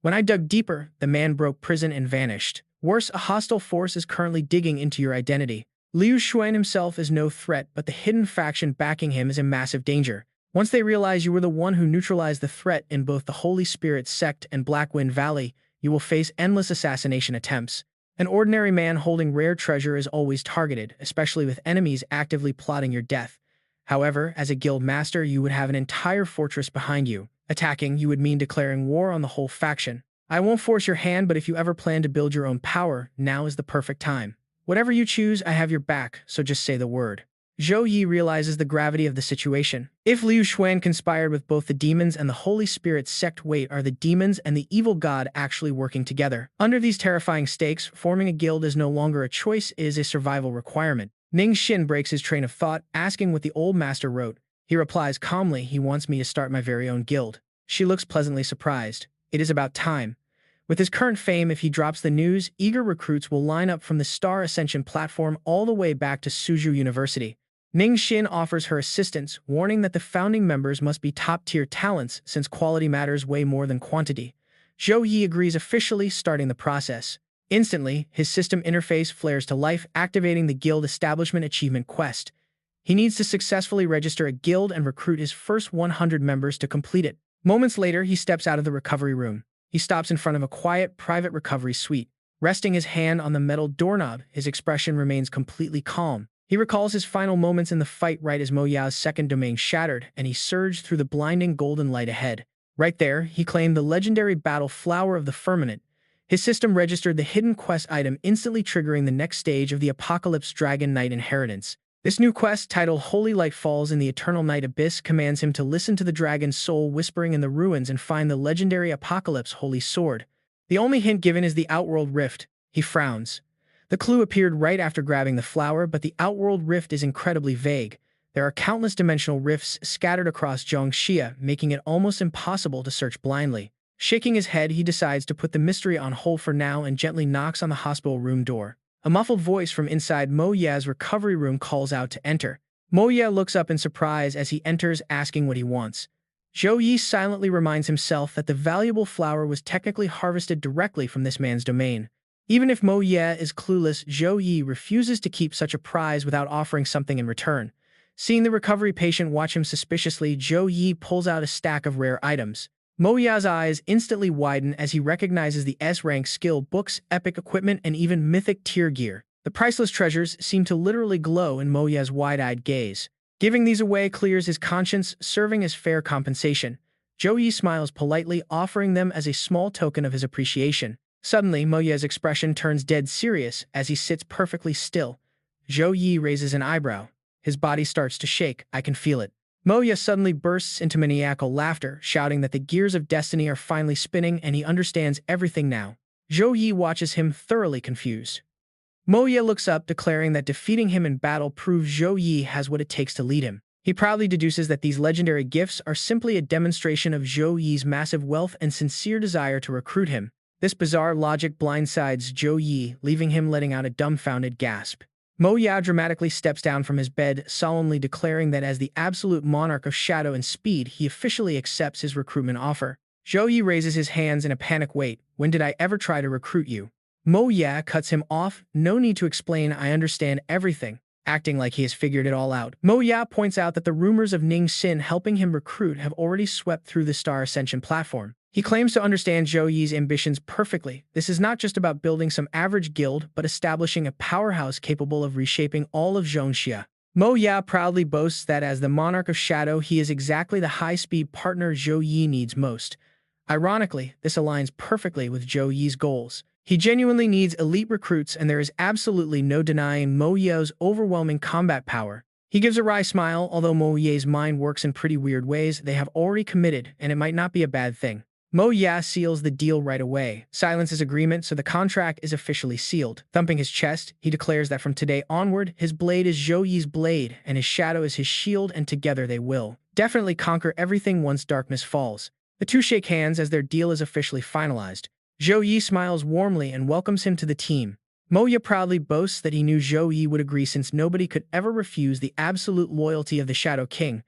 When I dug deeper, the man broke prison and vanished. Worse, a hostile force is currently digging into your identity. Liu Xuan himself is no threat, but the hidden faction backing him is in massive danger. Once they realize you were the one who neutralized the threat in both the Holy Spirit sect and Blackwind Valley, you will face endless assassination attempts. An ordinary man holding rare treasure is always targeted, especially with enemies actively plotting your death. However, as a guild master, you would have an entire fortress behind you. Attacking you would mean declaring war on the whole faction. I won't force your hand, but if you ever plan to build your own power, now is the perfect time. Whatever you choose, I have your back, so just say the word. Zhou Yi realizes the gravity of the situation. If Liu Xuan conspired with both the demons and the Holy Spirit sect, wait, are the demons and the evil god actually working together? Under these terrifying stakes, forming a guild is no longer a choice, it is a survival requirement. Ning Xin breaks his train of thought, asking what the old master wrote. He replies calmly, he wants me to start my very own guild. She looks pleasantly surprised. It is about time. With his current fame, if he drops the news, eager recruits will line up from the Star Ascension platform all the way back to Suzhou University. Ning Xin offers her assistance, warning that the founding members must be top-tier talents since quality matters way more than quantity. Zhou Yi agrees officially, starting the process. Instantly, his system interface flares to life, activating the Guild Establishment Achievement quest. He needs to successfully register a guild and recruit his first 100 members to complete it. Moments later, he steps out of the recovery room. He stops in front of a quiet, private recovery suite. Resting his hand on the metal doorknob, his expression remains completely calm. He recalls his final moments in the fight right as Mo Yao's second domain shattered, and he surged through the blinding golden light ahead. Right there, he claimed the legendary battle Flower of the Firmament. His system registered the hidden quest item, instantly triggering the next stage of the Apocalypse Dragon Knight inheritance. This new quest, titled Holy Light Falls in the Eternal Night Abyss, commands him to listen to the dragon's soul whispering in the ruins and find the legendary Apocalypse Holy Sword. The only hint given is the Outworld Rift. He frowns. The clue appeared right after grabbing the flower, but the Outworld Rift is incredibly vague. There are countless dimensional rifts scattered across Zhongxia, making it almost impossible to search blindly. Shaking his head, he decides to put the mystery on hold for now and gently knocks on the hospital room door. A muffled voice from inside Mo Ya's recovery room calls out to enter. Mo Ya looks up in surprise as he enters, asking what he wants. Zhou Yi silently reminds himself that the valuable flower was technically harvested directly from this man's domain. Even if Mo Ya is clueless, Zhou Yi refuses to keep such a prize without offering something in return. Seeing the recovery patient watch him suspiciously, Zhou Yi pulls out a stack of rare items. Mo Ya's eyes instantly widen as he recognizes the S-rank skill books, epic equipment, and even mythic tier gear. The priceless treasures seem to literally glow in Mo Ya's wide-eyed gaze. Giving these away clears his conscience, serving as fair compensation. Zhou Yi smiles politely, offering them as a small token of his appreciation. Suddenly, Mo Ya's expression turns dead serious as he sits perfectly still. Zhou Yi raises an eyebrow. His body starts to shake. I can feel it. Mo Ya suddenly bursts into maniacal laughter, shouting that the gears of destiny are finally spinning and he understands everything now. Zhou Yi watches him, thoroughly confused. Mo Ya looks up, declaring that defeating him in battle proves Zhou Yi has what it takes to lead him. He proudly deduces that these legendary gifts are simply a demonstration of Zhou Yi's massive wealth and sincere desire to recruit him. This bizarre logic blindsides Zhou Yi, leaving him letting out a dumbfounded gasp. Mo Ya dramatically steps down from his bed, solemnly declaring that as the absolute monarch of shadow and speed, he officially accepts his recruitment offer. Zhou Yi raises his hands in a panic. Wait, when did I ever try to recruit you? Mo Ya cuts him off. No need to explain, I understand everything, acting like he has figured it all out. Mo Ya points out that the rumors of Ning Xin helping him recruit have already swept through the Star Ascension platform. He claims to understand Zhou Yi's ambitions perfectly. This is not just about building some average guild, but establishing a powerhouse capable of reshaping all of Zhongxia. Mo Ya proudly boasts that as the monarch of shadow, he is exactly the high-speed partner Zhou Yi needs most. Ironically, this aligns perfectly with Zhou Yi's goals. He genuinely needs elite recruits, and there is absolutely no denying Mo Ya's overwhelming combat power. He gives a wry smile. Although Mo Ya's mind works in pretty weird ways, they have already committed, and it might not be a bad thing. Mo Ya seals the deal right away, silences agreement, so the contract is officially sealed. Thumping his chest, he declares that from today onward, his blade is Zhou Yi's blade, and his shadow is his shield, and together they will definitely conquer everything once darkness falls. The two shake hands as their deal is officially finalized. Zhou Yi smiles warmly and welcomes him to the team. Mo Ya proudly boasts that he knew Zhou Yi would agree since nobody could ever refuse the absolute loyalty of the Shadow King.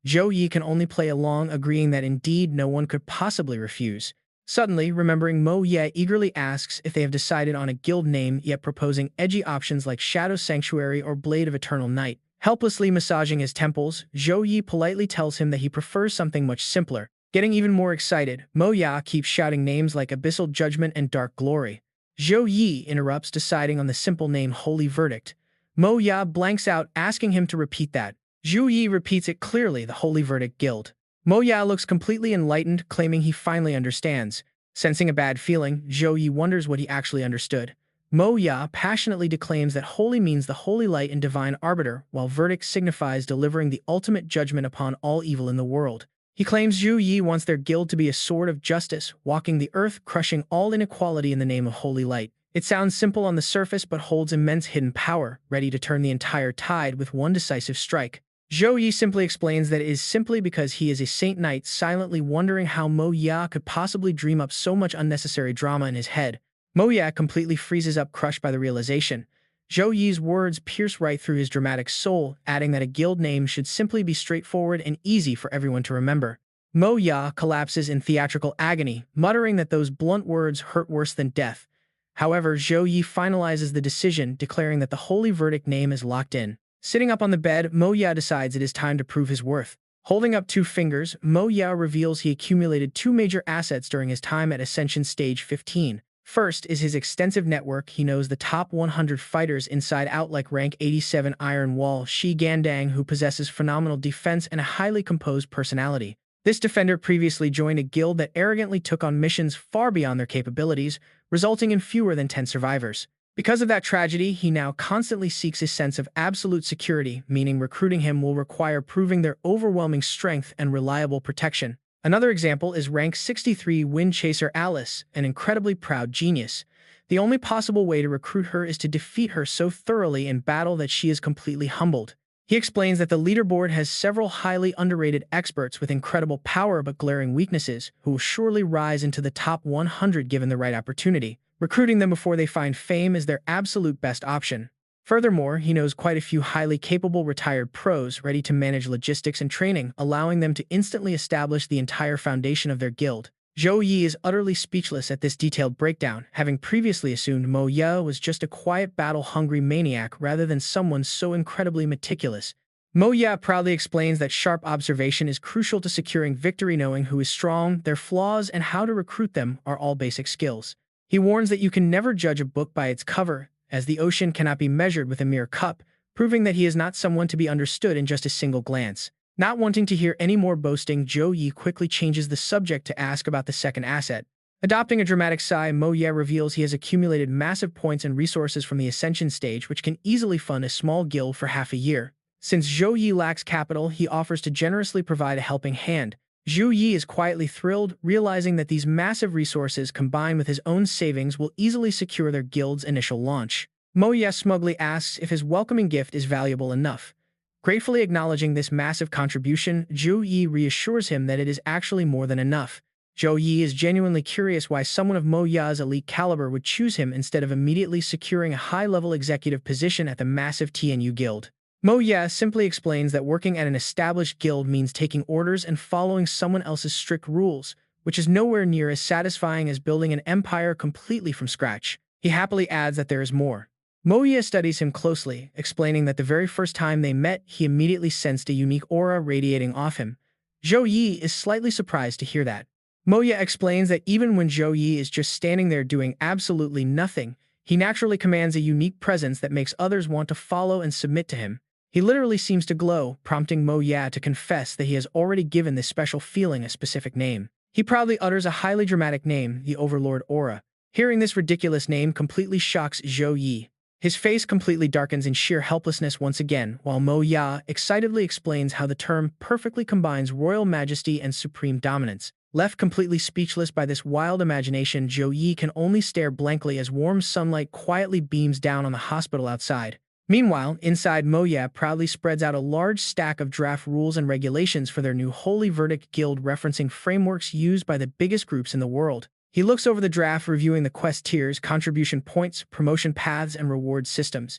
Zhou Yi can only play along, agreeing that indeed no one could possibly refuse. Suddenly, remembering, Mo Ya eagerly asks if they have decided on a guild name, yet proposing edgy options like Shadow Sanctuary or Blade of Eternal Night. Helplessly massaging his temples, Zhou Yi politely tells him that he prefers something much simpler. Getting even more excited, Mo Ya keeps shouting names like Abyssal Judgment and Dark Glory. Zhou Yi interrupts, deciding on the simple name Holy Verdict. Mo Ya blanks out, asking him to repeat that. Zhou Yi repeats it clearly, the Holy Verdict Guild. Mo Ya looks completely enlightened, claiming he finally understands. Sensing a bad feeling, Zhou Yi wonders what he actually understood. Mo Ya passionately declaims that holy means the holy light and divine arbiter, while verdict signifies delivering the ultimate judgment upon all evil in the world. He claims Zhou Yi wants their guild to be a sword of justice, walking the earth, crushing all inequality in the name of holy light. It sounds simple on the surface but holds immense hidden power, ready to turn the entire tide with one decisive strike. Zhou Yi simply explains that it is simply because he is a saint knight, silently wondering how Mo Ya could possibly dream up so much unnecessary drama in his head. Mo Ya completely freezes up, crushed by the realization. Zhou Yi's words pierce right through his dramatic soul, adding that a guild name should simply be straightforward and easy for everyone to remember. Mo Ya collapses in theatrical agony, muttering that those blunt words hurt worse than death. However, Zhou Yi finalizes the decision, declaring that the Holy Verdict name is locked in. Sitting up on the bed, Mo Ya decides it is time to prove his worth. Holding up two fingers, Mo Ya reveals he accumulated two major assets during his time at Ascension Stage 15. First is his extensive network. He knows the top 100 fighters inside out, like rank 87 Iron Wall Shi Gandang, who possesses phenomenal defense and a highly composed personality. This defender previously joined a guild that arrogantly took on missions far beyond their capabilities, resulting in fewer than 10 survivors. Because of that tragedy, he now constantly seeks a sense of absolute security, meaning recruiting him will require proving their overwhelming strength and reliable protection. Another example is rank 63 Wind Chaser Alice, an incredibly proud genius. The only possible way to recruit her is to defeat her so thoroughly in battle that she is completely humbled. He explains that the leaderboard has several highly underrated experts with incredible power but glaring weaknesses, who will surely rise into the top 100 given the right opportunity. Recruiting them before they find fame is their absolute best option. Furthermore, he knows quite a few highly capable retired pros ready to manage logistics and training, allowing them to instantly establish the entire foundation of their guild. Zhou Yi is utterly speechless at this detailed breakdown, having previously assumed Mo Ya was just a quiet, battle-hungry maniac rather than someone so incredibly meticulous. Mo Ya proudly explains that sharp observation is crucial to securing victory. Knowing who is strong, their flaws, and how to recruit them are all basic skills. He warns that you can never judge a book by its cover, as the ocean cannot be measured with a mere cup, proving that he is not someone to be understood in just a single glance. Not wanting to hear any more boasting, Zhou Yi quickly changes the subject to ask about the second asset. Adopting a dramatic sigh, Mo Ya reveals he has accumulated massive points and resources from the Ascension stage, which can easily fund a small guild for half a year. Since Zhou Yi lacks capital, he offers to generously provide a helping hand. Zhou Yi is quietly thrilled, realizing that these massive resources combined with his own savings will easily secure their guild's initial launch. Mo Ya smugly asks if his welcoming gift is valuable enough. Gratefully acknowledging this massive contribution, Zhou Yi reassures him that it is actually more than enough. Zhou Yi is genuinely curious why someone of Mo Ya's elite caliber would choose him instead of immediately securing a high-level executive position at the massive TNU guild. Mo Ya simply explains that working at an established guild means taking orders and following someone else's strict rules, which is nowhere near as satisfying as building an empire completely from scratch. He happily adds that there is more. Mo Ya studies him closely, explaining that the very first time they met, he immediately sensed a unique aura radiating off him. Zhou Yi is slightly surprised to hear that. Mo Ya explains that even when Zhou Yi is just standing there doing absolutely nothing, he naturally commands a unique presence that makes others want to follow and submit to him. He literally seems to glow, prompting Mo Ya to confess that he has already given this special feeling a specific name. He proudly utters a highly dramatic name, the Overlord Aura. Hearing this ridiculous name completely shocks Zhou Yi. His face completely darkens in sheer helplessness once again, while Mo Ya excitedly explains how the term perfectly combines royal majesty and supreme dominance. Left completely speechless by this wild imagination, Zhou Yi can only stare blankly as warm sunlight quietly beams down on the hospital outside. Meanwhile, inside, Mo Ya proudly spreads out a large stack of draft rules and regulations for their new Holy Verdict Guild, referencing frameworks used by the biggest groups in the world. He looks over the draft, reviewing the quest tiers, contribution points, promotion paths, and reward systems.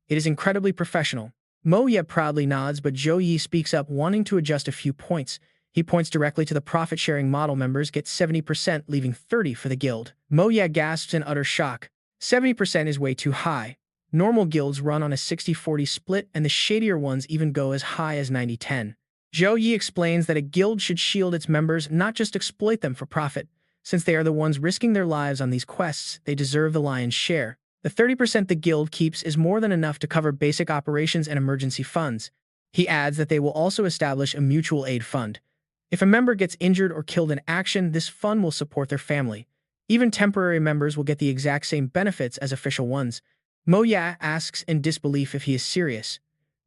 It is incredibly professional. Mo Ya proudly nods, but Zhou Yi speaks up, wanting to adjust a few points. He points directly to the profit-sharing model. Members get 70%, leaving 30% for the guild. Mo Ya gasps in utter shock. 70% is way too high. Normal guilds run on a 60-40 split, and the shadier ones even go as high as 90-10. Zhou Yi explains that a guild should shield its members, not just exploit them for profit. Since they are the ones risking their lives on these quests, they deserve the lion's share. The 30% the guild keeps is more than enough to cover basic operations and emergency funds. He adds that they will also establish a mutual aid fund. If a member gets injured or killed in action, this fund will support their family. Even temporary members will get the exact same benefits as official ones. Mo Ya asks in disbelief if he is serious.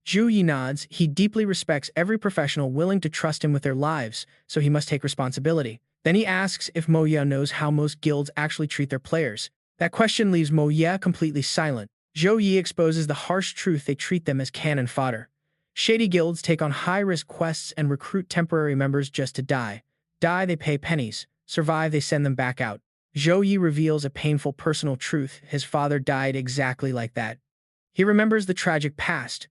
Zhou Yi nods. He deeply respects every professional willing to trust him with their lives, so he must take responsibility. Then he asks if Mo Ya knows how most guilds actually treat their players. That question leaves Mo Ya completely silent. Zhou Yi exposes the harsh truth: they treat them as cannon fodder. Shady guilds take on high-risk quests and recruit temporary members just to die. Die, they pay pennies. Survive, they send them back out. Zhou Yi reveals a painful personal truth: his father died exactly like that. He remembers the tragic past.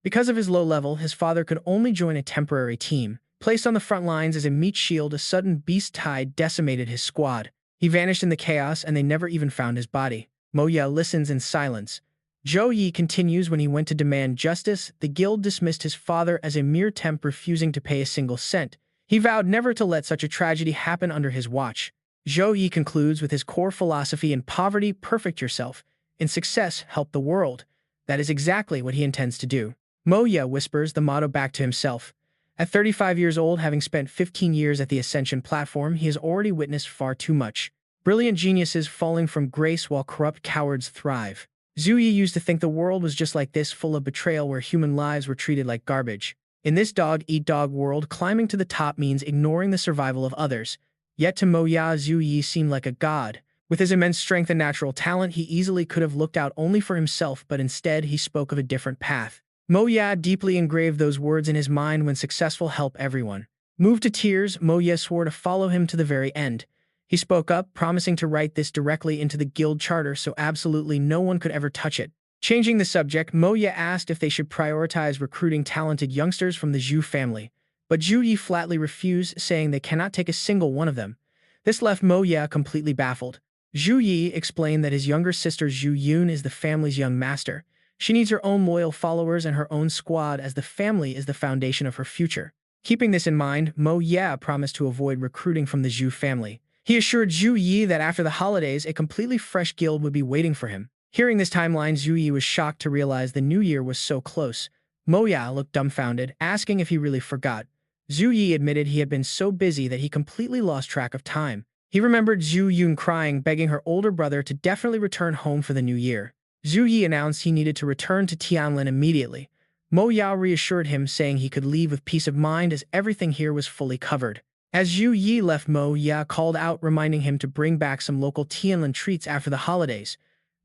Because of his low level, his father could only join a temporary team. Placed on the front lines as a meat shield, a sudden beast tide decimated his squad. He vanished in the chaos, and they never even found his body. Mo Ya listens in silence. Zhou Yi continues: when he went to demand justice, the guild dismissed his father as a mere temp, refusing to pay a single cent. He vowed never to let such a tragedy happen under his watch. Zhou Yi concludes with his core philosophy: in poverty, perfect yourself. In success, help the world. That is exactly what he intends to do. Mo Ya whispers the motto back to himself. At 35 years old, having spent 15 years at the Ascension platform, he has already witnessed far too much. Brilliant geniuses falling from grace while corrupt cowards thrive. Zhou Yi used to think the world was just like this, full of betrayal, where human lives were treated like garbage. In this dog-eat-dog world, climbing to the top means ignoring the survival of others. Yet to Mo Ya, Zhou Yi seemed like a god. With his immense strength and natural talent, he easily could have looked out only for himself, but instead he spoke of a different path. Mo Ya deeply engraved those words in his mind: when successful, help everyone. Moved to tears, Mo Ya swore to follow him to the very end. He spoke up, promising to write this directly into the guild charter so absolutely no one could ever touch it. Changing the subject, Mo Ya asked if they should prioritize recruiting talented youngsters from the Zhou family. But Zhou Yi flatly refused, saying they cannot take a single one of them. This left Mo Ya completely baffled. Zhou Yi explained that his younger sister Zhou Yun is the family's young master. She needs her own loyal followers and her own squad, as the family is the foundation of her future. Keeping this in mind, Mo Ya promised to avoid recruiting from the Zhou family. He assured Zhou Yi that after the holidays, a completely fresh guild would be waiting for him. Hearing this timeline, Zhou Yi was shocked to realize the new year was so close. Mo Ya looked dumbfounded, asking if he really forgot. Zhou Yi admitted he had been so busy that he completely lost track of time. He remembered Zhou Yun crying, begging her older brother to definitely return home for the new year. Zhou Yi announced he needed to return to Tianlin immediately. Mo Ya reassured him, saying he could leave with peace of mind as everything here was fully covered. As Zhou Yi left, Mo Ya called out, reminding him to bring back some local Tianlin treats after the holidays.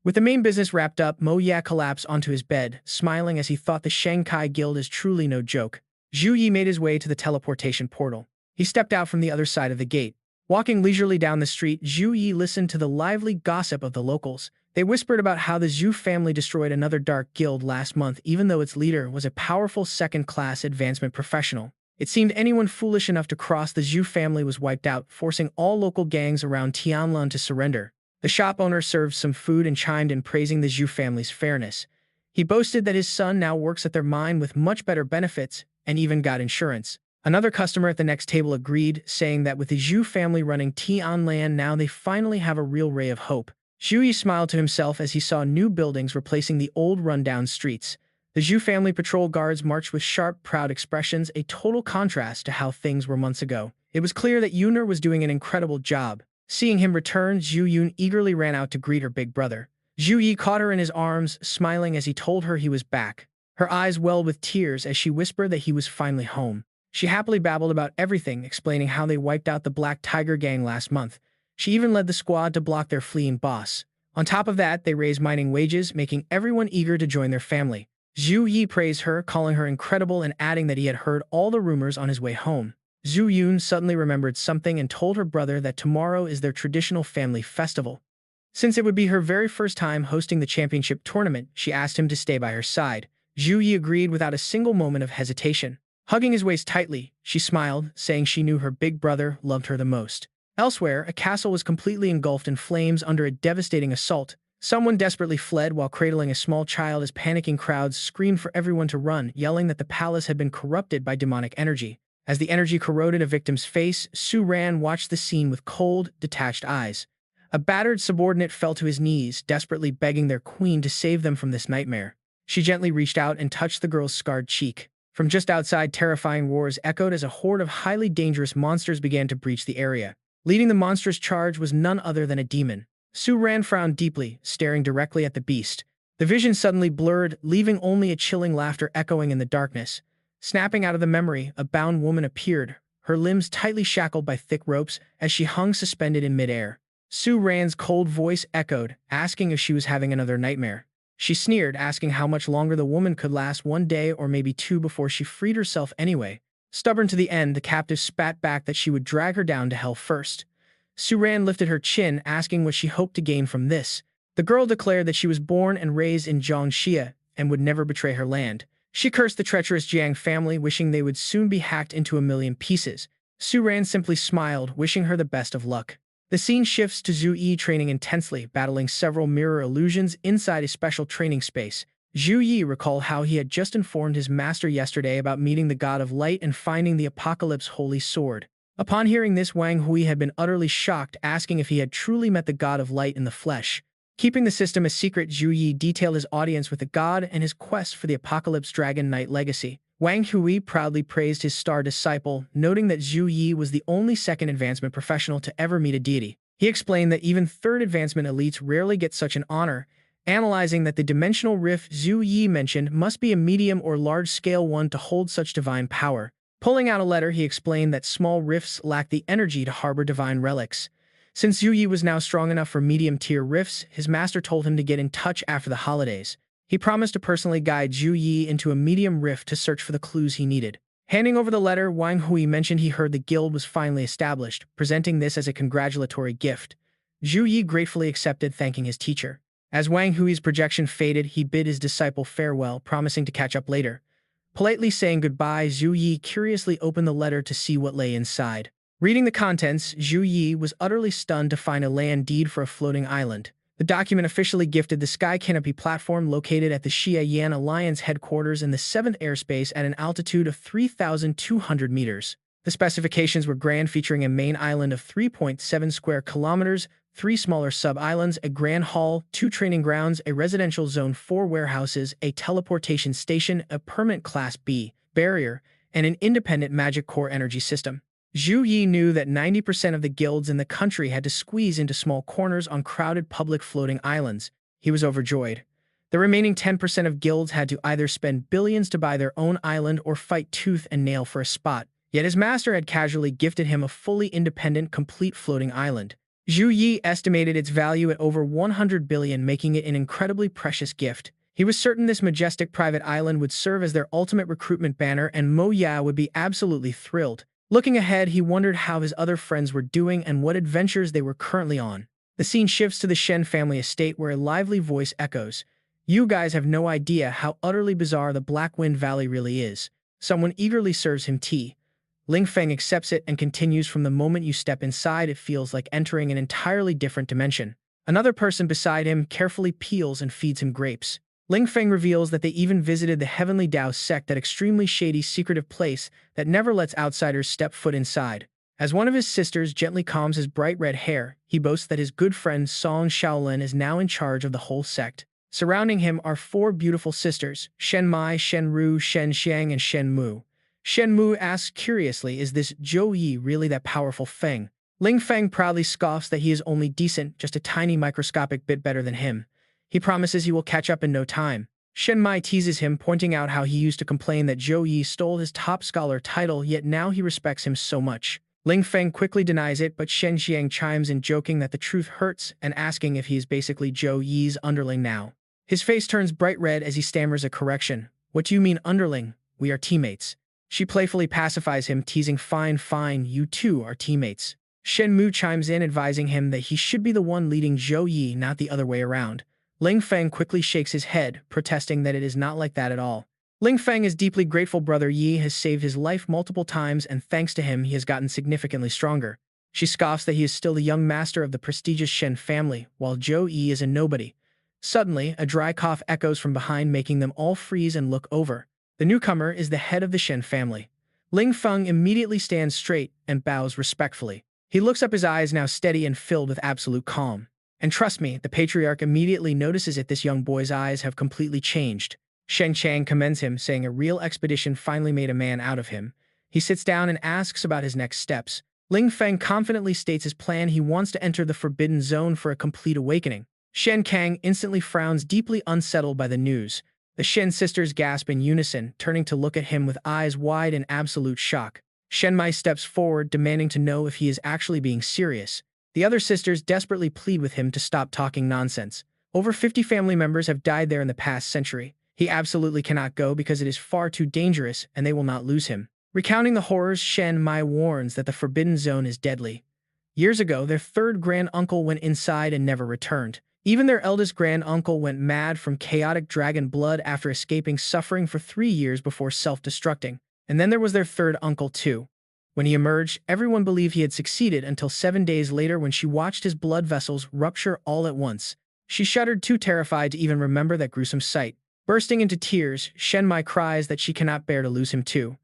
With the main business wrapped up, Mo Ya collapsed onto his bed, smiling as he thought the Shanghai Guild is truly no joke. Zhou Yi made his way to the teleportation portal. He stepped out from the other side of the gate. Walking leisurely down the street, Zhou Yi listened to the lively gossip of the locals. They whispered about how the Zhou family destroyed another dark guild last month even though its leader was a powerful second-class advancement professional. It seemed anyone foolish enough to cross the Zhou family was wiped out, forcing all local gangs around Tianlan to surrender. The shop owner served some food and chimed in praising the Zhou family's fairness. He boasted that his son now works at their mine with much better benefits and even got insurance. Another customer at the next table agreed, saying that with the Zhou family running Tianlan now they finally have a real ray of hope. Zhou Yi smiled to himself as he saw new buildings replacing the old rundown streets. The Zhou family patrol guards marched with sharp, proud expressions, a total contrast to how things were months ago. It was clear that Yuner was doing an incredible job. Seeing him return, Zhu Yun eagerly ran out to greet her big brother. Zhu Yi caught her in his arms, smiling as he told her he was back. Her eyes welled with tears as she whispered that he was finally home. She happily babbled about everything, explaining how they wiped out the Black Tiger gang last month. She even led the squad to block their fleeing boss. On top of that, they raised mining wages, making everyone eager to join their family. Zhu Yi praised her, calling her incredible and adding that he had heard all the rumors on his way home. Zhu Yun suddenly remembered something and told her brother that tomorrow is their traditional family festival. Since it would be her very first time hosting the championship tournament, she asked him to stay by her side. Zhu Yi agreed without a single moment of hesitation. Hugging his waist tightly, she smiled, saying she knew her big brother loved her the most. Elsewhere, a castle was completely engulfed in flames under a devastating assault. Someone desperately fled while cradling a small child as panicking crowds screamed for everyone to run, yelling that the palace had been corrupted by demonic energy. As the energy corroded a victim's face, Su Ran watched the scene with cold, detached eyes. A battered subordinate fell to his knees, desperately begging their queen to save them from this nightmare. She gently reached out and touched the girl's scarred cheek. From just outside, terrifying roars echoed as a horde of highly dangerous monsters began to breach the area. Leading the monstrous charge was none other than a demon. Su Ran frowned deeply, staring directly at the beast. The vision suddenly blurred, leaving only a chilling laughter echoing in the darkness. Snapping out of the memory, a bound woman appeared, her limbs tightly shackled by thick ropes as she hung suspended in midair. Su Ran's cold voice echoed, asking if she was having another nightmare. She sneered, asking how much longer the woman could last, one day or maybe two before she freed herself anyway. Stubborn to the end, the captive spat back that she would drag her down to hell first. Su Ran lifted her chin, asking what she hoped to gain from this. The girl declared that she was born and raised in Zhangxia and would never betray her land. She cursed the treacherous Jiang family, wishing they would soon be hacked into a million pieces. Su Ran simply smiled, wishing her the best of luck. The scene shifts to Zhu Yi training intensely, battling several mirror illusions inside a special training space. Zhu Yi recalled how he had just informed his master yesterday about meeting the god of light and finding the Apocalypse Holy Sword. Upon hearing this, Wang Hui had been utterly shocked, asking if he had truly met the god of light in the flesh. Keeping the system a secret, Zhu Yi detailed his audience with the god and his quest for the Apocalypse Dragon Knight legacy. Wang Hui proudly praised his star disciple, noting that Zhu Yi was the only second advancement professional to ever meet a deity. He explained that even third advancement elites rarely get such an honor, analyzing that the dimensional rift Zhu Yi mentioned must be a medium or large-scale one to hold such divine power. Pulling out a letter, he explained that small rifts lack the energy to harbor divine relics. Since Zhu Yi was now strong enough for medium-tier rifts, his master told him to get in touch after the holidays. He promised to personally guide Zhu Yi into a medium rift to search for the clues he needed. Handing over the letter, Wang Hui mentioned he heard the guild was finally established, presenting this as a congratulatory gift. Zhu Yi gratefully accepted, thanking his teacher. As Wang Hui's projection faded, he bid his disciple farewell, promising to catch up later. Politely saying goodbye, Zhu Yi curiously opened the letter to see what lay inside. Reading the contents, Zhu Yi was utterly stunned to find a land deed for a floating island. The document officially gifted the Sky Canopy platform located at the Xia Yan Alliance headquarters in the 7th airspace at an altitude of 3,200 meters. The specifications were grand, featuring a main island of 3.7 square kilometers, 3 smaller sub-islands, a grand hall, 2 training grounds, a residential zone, 4 warehouses, a teleportation station, a permanent Class B barrier, and an independent magic core energy system. Zhu Yi knew that 90% of the guilds in the country had to squeeze into small corners on crowded public floating islands. He was overjoyed. The remaining 10% of guilds had to either spend billions to buy their own island or fight tooth and nail for a spot. Yet his master had casually gifted him a fully independent, complete floating island. Zhu Yi estimated its value at over 100 billion, making it an incredibly precious gift. He was certain this majestic private island would serve as their ultimate recruitment banner, and Mo Ya would be absolutely thrilled. Looking ahead, he wondered how his other friends were doing and what adventures they were currently on. The scene shifts to the Shen family estate where a lively voice echoes, "You guys have no idea how utterly bizarre the Black Wind Valley really is." Someone eagerly serves him tea. Ling Feng accepts it and continues, "From the moment you step inside, it feels like entering an entirely different dimension." Another person beside him carefully peels and feeds him grapes. Ling Feng reveals that they even visited the Heavenly Dao sect, that extremely shady, secretive place that never lets outsiders step foot inside. As one of his sisters gently combs his bright red hair, he boasts that his good friend Song Shaolin is now in charge of the whole sect. Surrounding him are four beautiful sisters, Shen Mai, Shen Ru, Shen Xiang, and Shen Mu. Shen Mu asks curiously, "Is this Zhou Yi really that powerful Feng?" Ling Feng proudly scoffs that he is only decent, just a tiny microscopic bit better than him. He promises he will catch up in no time. Shen Mai teases him, pointing out how he used to complain that Zhou Yi stole his top scholar title, yet now he respects him so much. Ling Feng quickly denies it, but Shen Xiang chimes in, joking that the truth hurts and asking if he is basically Zhou Yi's underling now. His face turns bright red as he stammers a correction. "What do you mean underling? We are teammates." She playfully pacifies him, teasing, "Fine, fine, you two are teammates." Shen Mu chimes in, advising him that he should be the one leading Zhou Yi, not the other way around. Ling Feng quickly shakes his head, protesting that it is not like that at all. Ling Feng is deeply grateful. Brother Yi has saved his life multiple times, and thanks to him, he has gotten significantly stronger. She scoffs that he is still the young master of the prestigious Shen family, while Zhou Yi is a nobody. Suddenly, a dry cough echoes from behind, making them all freeze and look over. The newcomer is the head of the Shen family. Ling Feng immediately stands straight and bows respectfully. He looks up, his eyes now steady and filled with absolute calm. And trust me, the patriarch immediately notices it. This young boy's eyes have completely changed. Shen Chang commends him, saying a real expedition finally made a man out of him. He sits down and asks about his next steps. Ling Feng confidently states his plan. He wants to enter the Forbidden Zone for a complete awakening. Shen Kang instantly frowns, deeply unsettled by the news. The Shen sisters gasp in unison, turning to look at him with eyes wide in absolute shock. Shen Mai steps forward, demanding to know if he is actually being serious. The other sisters desperately plead with him to stop talking nonsense. Over 50 family members have died there in the past century. He absolutely cannot go because it is far too dangerous, and they will not lose him. Recounting the horrors, Shen Mai warns that the Forbidden Zone is deadly. Years ago, their third grand-uncle went inside and never returned. Even their eldest grand-uncle went mad from chaotic dragon blood after escaping, suffering for 3 years before self-destructing. And then there was their third uncle too. When he emerged, everyone believed he had succeeded until 7 days later when she watched his blood vessels rupture all at once. She shuddered, too terrified to even remember that gruesome sight. Bursting into tears, Shen Mai cries that she cannot bear to lose him too.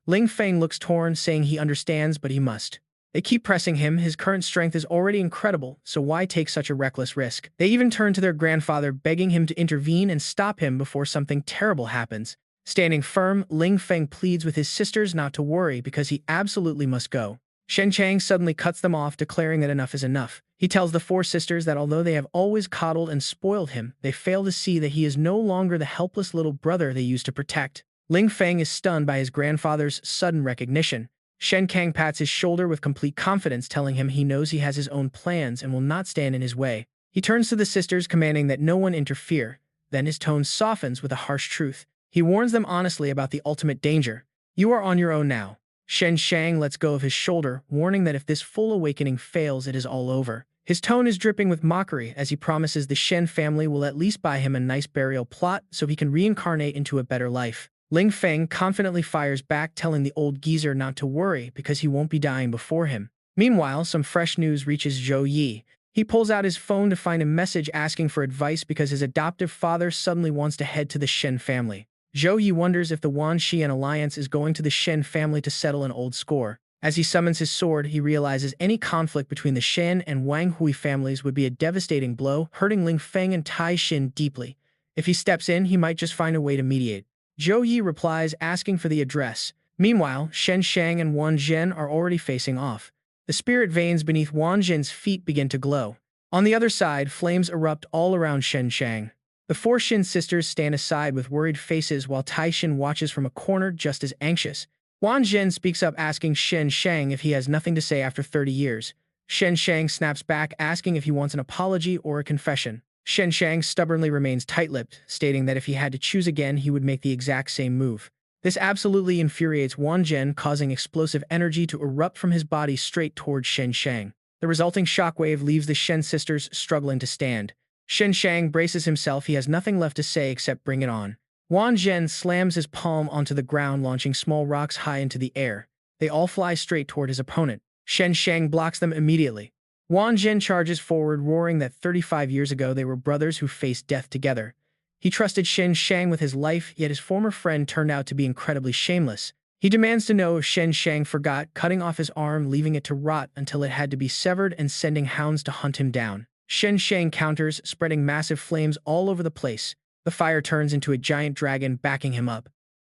Ling Feng looks torn, saying he understands, but he must. They keep pressing him. His current strength is already incredible, so why take such a reckless risk? They even turn to their grandfather, begging him to intervene and stop him before something terrible happens. Standing firm, Ling Feng pleads with his sisters not to worry because he absolutely must go. Shen Chang suddenly cuts them off, declaring that enough is enough. He tells the four sisters that although they have always coddled and spoiled him, they fail to see that he is no longer the helpless little brother they used to protect. Ling Feng is stunned by his grandfather's sudden recognition. Shen Kang pats his shoulder with complete confidence, telling him he knows he has his own plans and will not stand in his way. He turns to the sisters, commanding that no one interfere. Then his tone softens with a harsh truth. He warns them honestly about the ultimate danger. "You are on your own now." Shen Shang lets go of his shoulder, warning that if this full awakening fails, it is all over. His tone is dripping with mockery as he promises the Shen family will at least buy him a nice burial plot so he can reincarnate into a better life. Ling Feng confidently fires back, telling the old geezer not to worry because he won't be dying before him. Meanwhile, some fresh news reaches Zhou Yi. He pulls out his phone to find a message asking for advice because his adoptive father suddenly wants to head to the Shen family. Zhou Yi wonders if the Wan Xian alliance is going to the Shen family to settle an old score. As he summons his sword, he realizes any conflict between the Shen and Wang Hui families would be a devastating blow, hurting Ling Feng and Tai Xin deeply. If he steps in, he might just find a way to mediate. Zhou Yi replies, asking for the address. Meanwhile, Shen Shang and Wan Zhen are already facing off. The spirit veins beneath Wan Zhen's feet begin to glow. On the other side, flames erupt all around Shen Shang. The four Shin sisters stand aside with worried faces while Tai Xin watches from a corner just as anxious. Wan Zhen speaks up, asking Shen Shang if he has nothing to say after 30 years. Shen Shang snaps back, asking if he wants an apology or a confession. Shen Shang stubbornly remains tight-lipped, stating that if he had to choose again, he would make the exact same move. This absolutely infuriates Wan Zhen, causing explosive energy to erupt from his body straight towards Shen Shang. The resulting shockwave leaves the Shen sisters struggling to stand. Shen Shang braces himself. He has nothing left to say except bring it on. Wan Zhen slams his palm onto the ground, launching small rocks high into the air. They all fly straight toward his opponent. Shen Shang blocks them immediately. Wan Zhen charges forward, roaring that 35 years ago they were brothers who faced death together. He trusted Shen Shang with his life, yet his former friend turned out to be incredibly shameless. He demands to know if Shen Shang forgot, cutting off his arm, leaving it to rot until it had to be severed, and sending hounds to hunt him down. Shen Shang counters, spreading massive flames all over the place. The fire turns into a giant dragon, backing him up.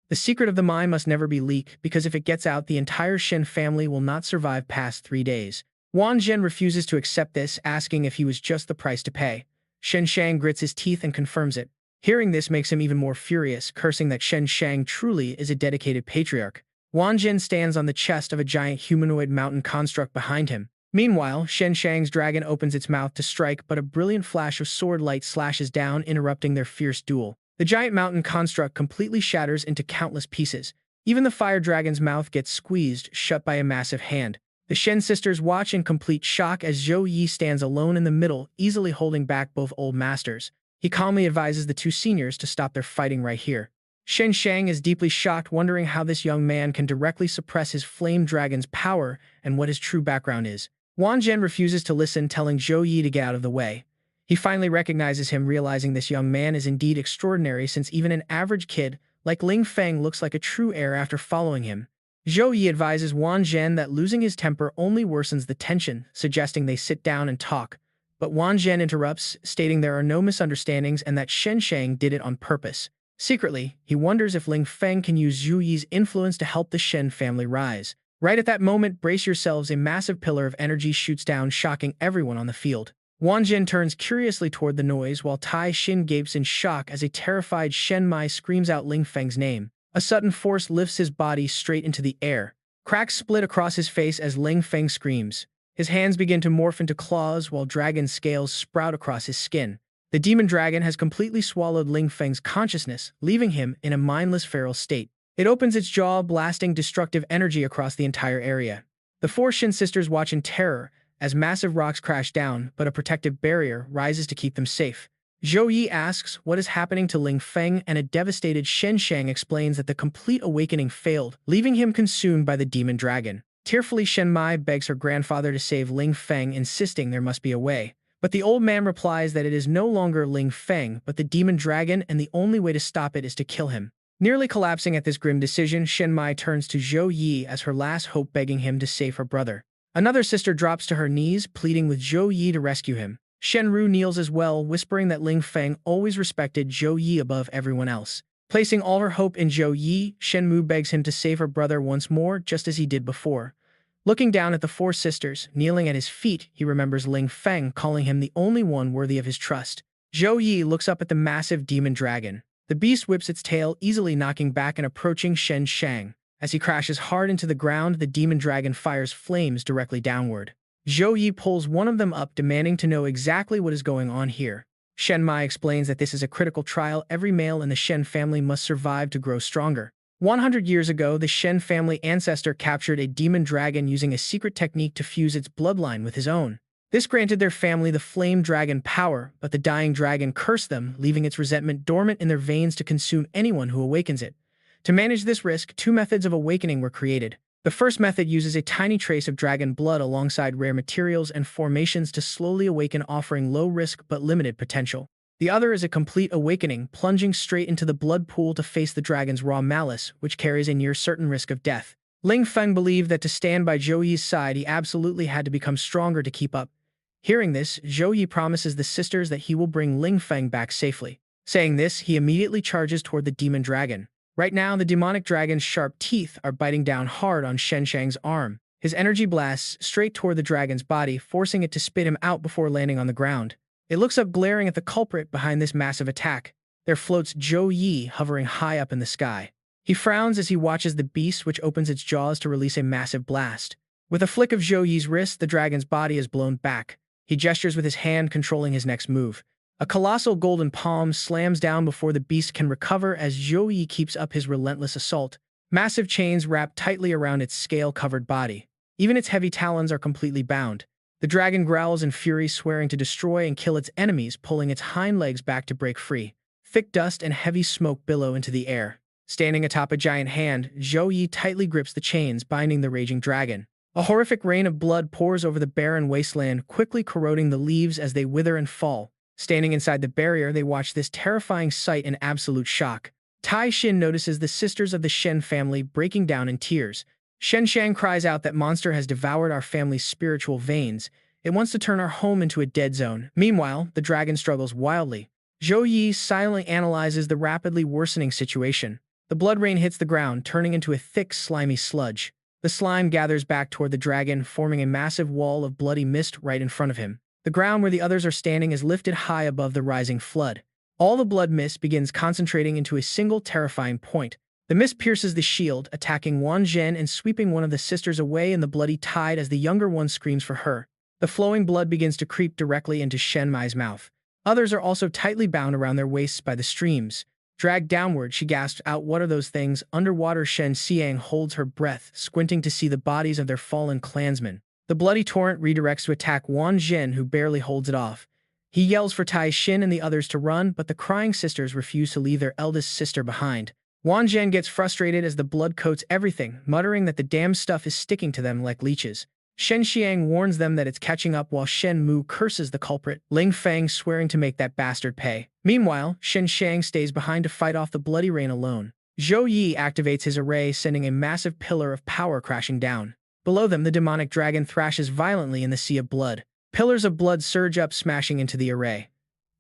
The secret of the mine must never be leaked, because if it gets out, the entire Shen family will not survive past 3 days. Wan Zhen refuses to accept this, asking if he was just the price to pay. Shen Shang grits his teeth and confirms it. Hearing this makes him even more furious, cursing that Shen Shang truly is a dedicated patriarch. Wan Zhen stands on the chest of a giant humanoid mountain construct behind him. Meanwhile, Shen Shang's dragon opens its mouth to strike, but a brilliant flash of sword light slashes down, interrupting their fierce duel. The giant mountain construct completely shatters into countless pieces. Even the fire dragon's mouth gets squeezed shut by a massive hand. The Shen sisters watch in complete shock as Zhou Yi stands alone in the middle, easily holding back both old masters. He calmly advises the two seniors to stop their fighting right here. Shen Shang is deeply shocked, wondering how this young man can directly suppress his flame dragon's power and what his true background is. Wan Zhen refuses to listen, telling Zhou Yi to get out of the way. He finally recognizes him, realizing this young man is indeed extraordinary, since even an average kid like Ling Feng looks like a true heir after following him. Zhou Yi advises Wan Zhen that losing his temper only worsens the tension, suggesting they sit down and talk. But Wan Zhen interrupts, stating there are no misunderstandings and that Shen Shang did it on purpose. Secretly, he wonders if Ling Feng can use Zhou Yi's influence to help the Shen family rise. Right at that moment, brace yourselves, a massive pillar of energy shoots down, shocking everyone on the field. Wan Zhen turns curiously toward the noise, while Tai Xin gapes in shock as a terrified Shen Mai screams out Ling Feng's name. A sudden force lifts his body straight into the air. Cracks split across his face as Ling Feng screams. His hands begin to morph into claws, while dragon scales sprout across his skin. The demon dragon has completely swallowed Ling Feng's consciousness, leaving him in a mindless feral state. It opens its jaw, blasting destructive energy across the entire area. The four Shen sisters watch in terror as massive rocks crash down, but a protective barrier rises to keep them safe. Zhou Yi asks what is happening to Ling Feng, and a devastated Shen Shang explains that the complete awakening failed, leaving him consumed by the demon dragon. Tearfully, Shen Mai begs her grandfather to save Ling Feng, insisting there must be a way. But the old man replies that it is no longer Ling Feng, but the demon dragon, and the only way to stop it is to kill him. Nearly collapsing at this grim decision, Shen Mai turns to Zhou Yi as her last hope, begging him to save her brother. Another sister drops to her knees, pleading with Zhou Yi to rescue him. Shen Ru kneels as well, whispering that Ling Feng always respected Zhou Yi above everyone else. Placing all her hope in Zhou Yi, Shen Mu begs him to save her brother once more, just as he did before. Looking down at the four sisters, kneeling at his feet, he remembers Ling Feng calling him the only one worthy of his trust. Zhou Yi looks up at the massive demon dragon. The beast whips its tail, easily knocking back and approaching Shen Shang. As he crashes hard into the ground, the demon dragon fires flames directly downward. Zhou Yi pulls one of them up, demanding to know exactly what is going on here. Shen Mai explains that this is a critical trial. Every male in the Shen family must survive to grow stronger. 100 years ago, the Shen family ancestor captured a demon dragon using a secret technique to fuse its bloodline with his own. This granted their family the flame dragon power, but the dying dragon cursed them, leaving its resentment dormant in their veins to consume anyone who awakens it. To manage this risk, two methods of awakening were created. The first method uses a tiny trace of dragon blood alongside rare materials and formations to slowly awaken, offering low risk but limited potential. The other is a complete awakening, plunging straight into the blood pool to face the dragon's raw malice, which carries a near certain risk of death. Ling Feng believed that to stand by Zhou Yi's side, he absolutely had to become stronger to keep up. Hearing this, Zhou Yi promises the sisters that he will bring Ling Feng back safely. Saying this, he immediately charges toward the demon dragon. Right now, the demonic dragon's sharp teeth are biting down hard on Shen Shang's arm. His energy blasts straight toward the dragon's body, forcing it to spit him out before landing on the ground. It looks up, glaring at the culprit behind this massive attack. There floats Zhou Yi, hovering high up in the sky. He frowns as he watches the beast, which opens its jaws to release a massive blast. With a flick of Zhou Yi's wrist, the dragon's body is blown back. He gestures with his hand, controlling his next move. A colossal golden palm slams down before the beast can recover as Zhou Yi keeps up his relentless assault. Massive chains wrap tightly around its scale-covered body. Even its heavy talons are completely bound. The dragon growls in fury, swearing to destroy and kill its enemies, pulling its hind legs back to break free. Thick dust and heavy smoke billow into the air. Standing atop a giant hand, Zhou Yi tightly grips the chains binding the raging dragon. A horrific rain of blood pours over the barren wasteland, quickly corroding the leaves as they wither and fall. Standing inside the barrier, they watch this terrifying sight in absolute shock. Tai Xin notices the sisters of the Shen family breaking down in tears. Shen Shang cries out that monster has devoured our family's spiritual veins. It wants to turn our home into a dead zone. Meanwhile, the dragon struggles wildly. Zhou Yi silently analyzes the rapidly worsening situation. The blood rain hits the ground, turning into a thick, slimy sludge. The slime gathers back toward the dragon, forming a massive wall of bloody mist right in front of him. The ground where the others are standing is lifted high above the rising flood. All the blood mist begins concentrating into a single terrifying point. The mist pierces the shield, attacking Wan Zhen and sweeping one of the sisters away in the bloody tide as the younger one screams for her. The flowing blood begins to creep directly into Shen Mai's mouth. Others are also tightly bound around their waists by the streams. Dragged downward, she gasps out, "What are those things?" Underwater, Shen Xiang holds her breath, squinting to see the bodies of their fallen clansmen. The bloody torrent redirects to attack Wan Zhen, who barely holds it off. He yells for Tai Xin and the others to run, but the crying sisters refuse to leave their eldest sister behind. Wan Zhen gets frustrated as the blood coats everything, muttering that the damned stuff is sticking to them like leeches. Shen Xiang warns them that it's catching up while Shen Mu curses the culprit, Ling Feng swearing to make that bastard pay. Meanwhile, Shen Xiang stays behind to fight off the bloody rain alone. Zhou Yi activates his array, sending a massive pillar of power crashing down. Below them, the demonic dragon thrashes violently in the sea of blood. Pillars of blood surge up, smashing into the array.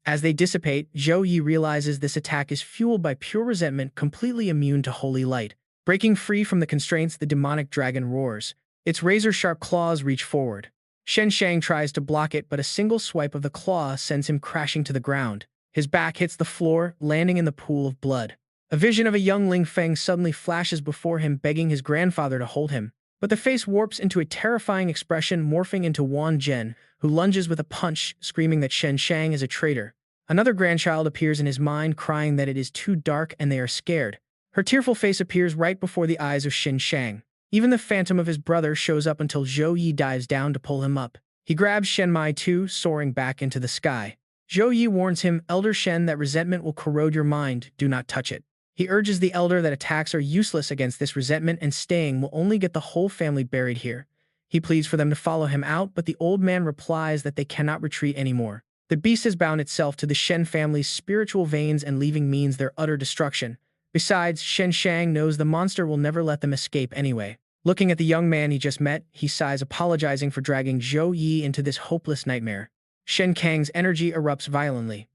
As they dissipate, Zhou Yi realizes this attack is fueled by pure resentment, completely immune to holy light. Breaking free from the constraints, the demonic dragon roars. Its razor-sharp claws reach forward. Shen Shang tries to block it, but a single swipe of the claw sends him crashing to the ground. His back hits the floor, landing in the pool of blood. A vision of a young Ling Feng suddenly flashes before him, begging his grandfather to hold him. But the face warps into a terrifying expression, morphing into Wan Zhen, who lunges with a punch, screaming that Shen Shang is a traitor. Another grandchild appears in his mind, crying that it is too dark and they are scared. Her tearful face appears right before the eyes of Shen Shang. Even the phantom of his brother shows up until Zhou Yi dives down to pull him up. He grabs Shen Mai too, soaring back into the sky. Zhou Yi warns him, "Elder Shen, that resentment will corrode your mind. Do not touch it." He urges the elder that attacks are useless against this resentment and staying will only get the whole family buried here. He pleads for them to follow him out, but the old man replies that they cannot retreat anymore. The beast has bound itself to the Shen family's spiritual veins, and leaving means their utter destruction. Besides, Shen Shang knows the monster will never let them escape anyway. Looking at the young man he just met, he sighs, apologizing for dragging Zhou Yi into this hopeless nightmare. Shen Kang's energy erupts violently.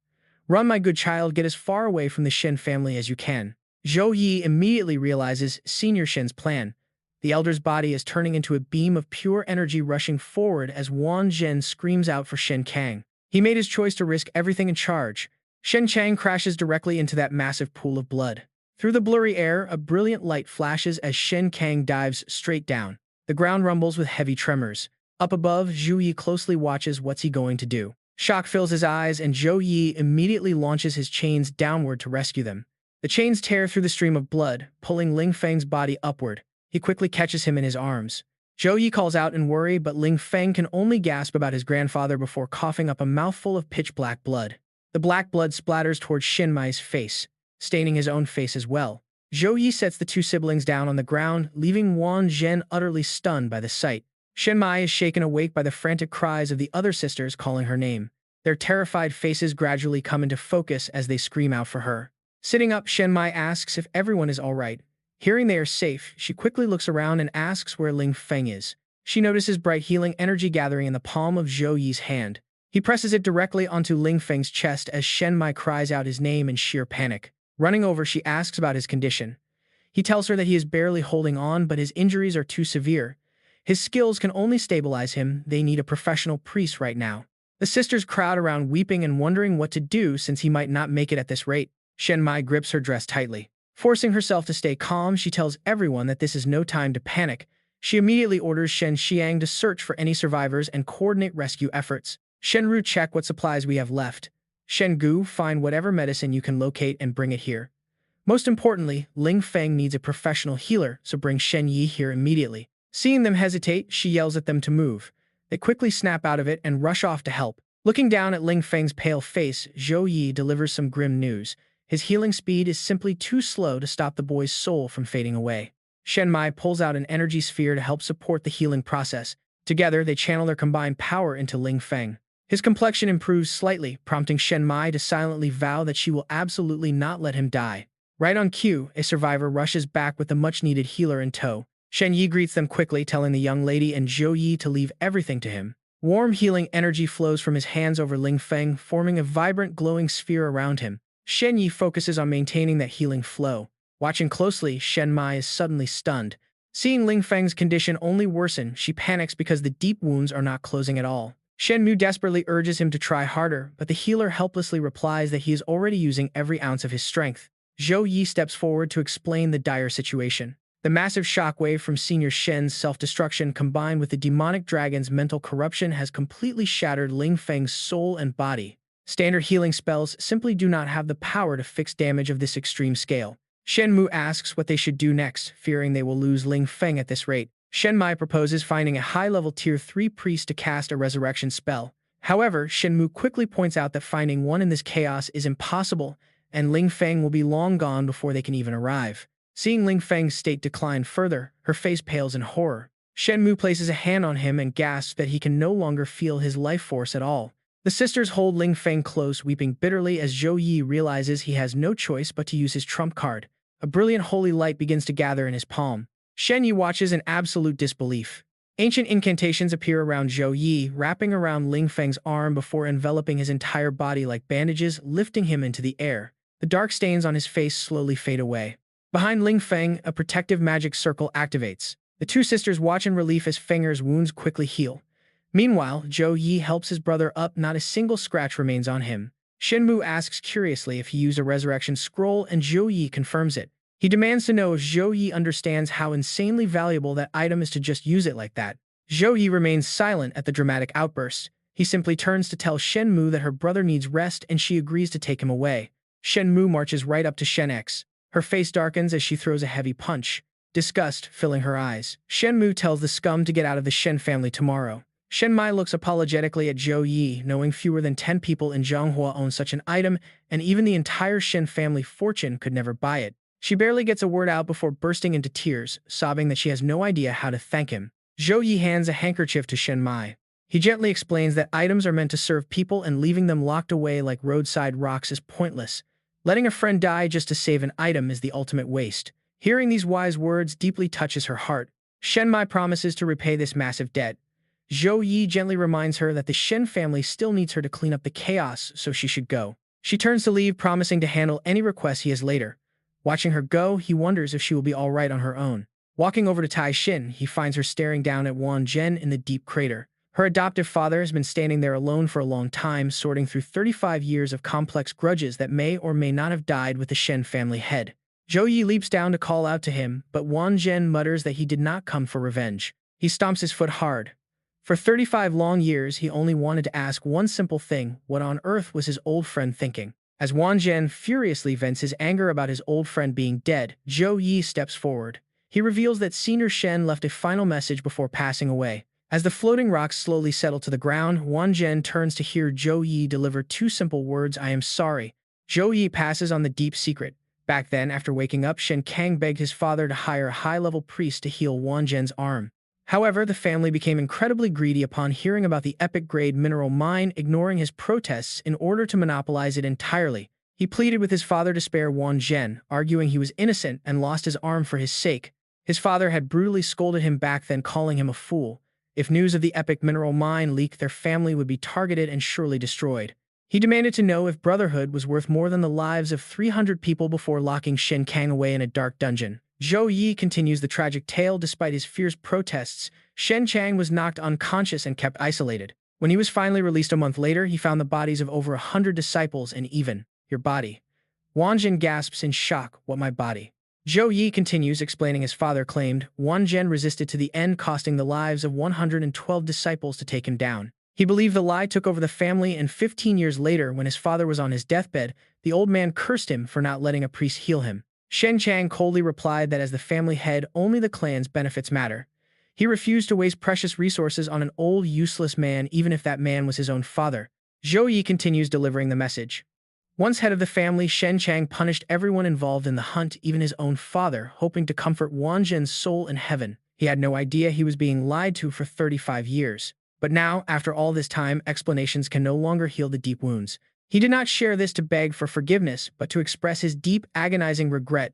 "Run, my good child, get as far away from the Shen family as you can." Zhou Yi immediately realizes Senior Shen's plan. The elder's body is turning into a beam of pure energy, rushing forward as Wan Zhen screams out for Shen Kang. He made his choice to risk everything and charge. Shen Chang crashes directly into that massive pool of blood. Through the blurry air, a brilliant light flashes as Shen Kang dives straight down. The ground rumbles with heavy tremors. Up above, Zhou Yi closely watches. What's he going to do? Shock fills his eyes, and Zhou Yi immediately launches his chains downward to rescue them. The chains tear through the stream of blood, pulling Ling Feng's body upward. He quickly catches him in his arms. Zhou Yi calls out in worry, but Ling Feng can only gasp about his grandfather before coughing up a mouthful of pitch-black blood. The black blood splatters towards Shen Mai's face, staining his own face as well. Zhou Yi sets the two siblings down on the ground, leaving Wan Zhen utterly stunned by the sight. Shen Mai is shaken awake by the frantic cries of the other sisters calling her name. Their terrified faces gradually come into focus as they scream out for her. Sitting up, Shen Mai asks if everyone is all right. Hearing they are safe, she quickly looks around and asks where Ling Feng is. She notices bright healing energy gathering in the palm of Zhou Yi's hand. He presses it directly onto Ling Feng's chest as Shen Mai cries out his name in sheer panic. Running over, she asks about his condition. He tells her that he is barely holding on, but his injuries are too severe. His skills can only stabilize him. They need a professional priest right now. The sisters crowd around, weeping and wondering what to do since he might not make it at this rate. Shen Mai grips her dress tightly. Forcing herself to stay calm, she tells everyone that this is no time to panic. She immediately orders Shen Xiang to search for any survivors and coordinate rescue efforts. Shenru, check what supplies we have left. Shen Gu, find whatever medicine you can locate and bring it here. Most importantly, Ling Feng needs a professional healer, so bring Shen Yi here immediately. Seeing them hesitate, she yells at them to move. They quickly snap out of it and rush off to help. Looking down at Ling Feng's pale face, Zhou Yi delivers some grim news. His healing speed is simply too slow to stop the boy's soul from fading away. Shen Mai pulls out an energy sphere to help support the healing process. Together, they channel their combined power into Ling Feng. His complexion improves slightly, prompting Shen Mai to silently vow that she will absolutely not let him die. Right on cue, a survivor rushes back with the much-needed healer in tow. Shen Yi greets them quickly, telling the young lady and Zhou Yi to leave everything to him. Warm healing energy flows from his hands over Ling Feng, forming a vibrant glowing sphere around him. Shen Yi focuses on maintaining that healing flow. Watching closely, Shen Mai is suddenly stunned. Seeing Ling Feng's condition only worsen, she panics because the deep wounds are not closing at all. Shen Mu desperately urges him to try harder, but the healer helplessly replies that he is already using every ounce of his strength. Zhou Yi steps forward to explain the dire situation. The massive shockwave from Senior Shen's self-destruction combined with the demonic dragon's mental corruption has completely shattered Ling Feng's soul and body. Standard healing spells simply do not have the power to fix damage of this extreme scale. Shen Mu asks what they should do next, fearing they will lose Ling Feng at this rate. Shen Mai proposes finding a high-level Tier 3 priest to cast a resurrection spell. However, Shen Mu quickly points out that finding one in this chaos is impossible, and Ling Feng will be long gone before they can even arrive. Seeing Ling Feng's state decline further, her face pales in horror. Shen Mu places a hand on him and gasps that he can no longer feel his life force at all. The sisters hold Ling Feng close, weeping bitterly as Zhou Yi realizes he has no choice but to use his trump card. A brilliant holy light begins to gather in his palm. Shen Yi watches in absolute disbelief. Ancient incantations appear around Zhou Yi, wrapping around Ling Feng's arm before enveloping his entire body like bandages, lifting him into the air. The dark stains on his face slowly fade away. Behind Ling Feng, a protective magic circle activates. The two sisters watch in relief as Fenger's wounds quickly heal. Meanwhile, Zhou Yi helps his brother up, not a single scratch remains on him. Shen Mu asks curiously if he used a resurrection scroll and Zhou Yi confirms it. He demands to know if Zhou Yi understands how insanely valuable that item is to just use it like that. Zhou Yi remains silent at the dramatic outburst. He simply turns to tell Shen Mu that her brother needs rest and she agrees to take him away. Shen Mu marches right up to Shen X. Her face darkens as she throws a heavy punch, disgust filling her eyes. Shen Mu tells the scum to get out of the Shen family tomorrow. Shen Mai looks apologetically at Zhou Yi, knowing fewer than 10 people in Zhonghua own such an item, and even the entire Shen family fortune could never buy it. She barely gets a word out before bursting into tears, sobbing that she has no idea how to thank him. Zhou Yi hands a handkerchief to Shen Mai. He gently explains that items are meant to serve people and leaving them locked away like roadside rocks is pointless. Letting a friend die just to save an item is the ultimate waste. Hearing these wise words deeply touches her heart. Shen Mai promises to repay this massive debt. Zhou Yi gently reminds her that the Shen family still needs her to clean up the chaos, so she should go. She turns to leave, promising to handle any requests he has later. Watching her go, he wonders if she will be all right on her own. Walking over to Tai Xin, he finds her staring down at Wan Zhen in the deep crater. Her adoptive father has been standing there alone for a long time, sorting through 35 years of complex grudges that may or may not have died with the Shen family head. Zhou Yi leaps down to call out to him, but Wan Zhen mutters that he did not come for revenge. He stomps his foot hard. For 35 long years, he only wanted to ask one simple thing: what on earth was his old friend thinking? As Wan Zhen furiously vents his anger about his old friend being dead, Zhou Yi steps forward. He reveals that Senior Shen left a final message before passing away. As the floating rocks slowly settle to the ground, Wan Zhen turns to hear Zhou Yi deliver two simple words: "I am sorry." Zhou Yi passes on the deep secret. Back then, after waking up, Shen Kang begged his father to hire a high-level priest to heal Wan Zhen's arm. However, the family became incredibly greedy upon hearing about the epic-grade mineral mine, ignoring his protests in order to monopolize it entirely. He pleaded with his father to spare Wan Zhen, arguing he was innocent and lost his arm for his sake. His father had brutally scolded him back then, calling him a fool. If news of the epic mineral mine leaked, their family would be targeted and surely destroyed. He demanded to know if Brotherhood was worth more than the lives of 300 people before locking Shen Kang away in a dark dungeon. Zhou Yi continues the tragic tale. Despite his fierce protests, Shen Chang was knocked unconscious and kept isolated. When he was finally released a month later, he found the bodies of over 100 disciples and even, "Your body." Wan Zhen gasps in shock, "What, my body?" Zhou Yi continues, explaining his father claimed Wan Zhen resisted to the end, costing the lives of 112 disciples to take him down. He believed the lie took over the family, and 15 years later, when his father was on his deathbed, the old man cursed him for not letting a priest heal him. Shen Chang coldly replied that as the family head, only the clan's benefits matter. He refused to waste precious resources on an old, useless man, even if that man was his own father. Zhou Yi continues delivering the message. Once head of the family, Shen Chang punished everyone involved in the hunt, even his own father, hoping to comfort Wang Zhen's soul in heaven. He had no idea he was being lied to for 35 years. But now, after all this time, explanations can no longer heal the deep wounds. He did not share this to beg for forgiveness, but to express his deep, agonizing regret.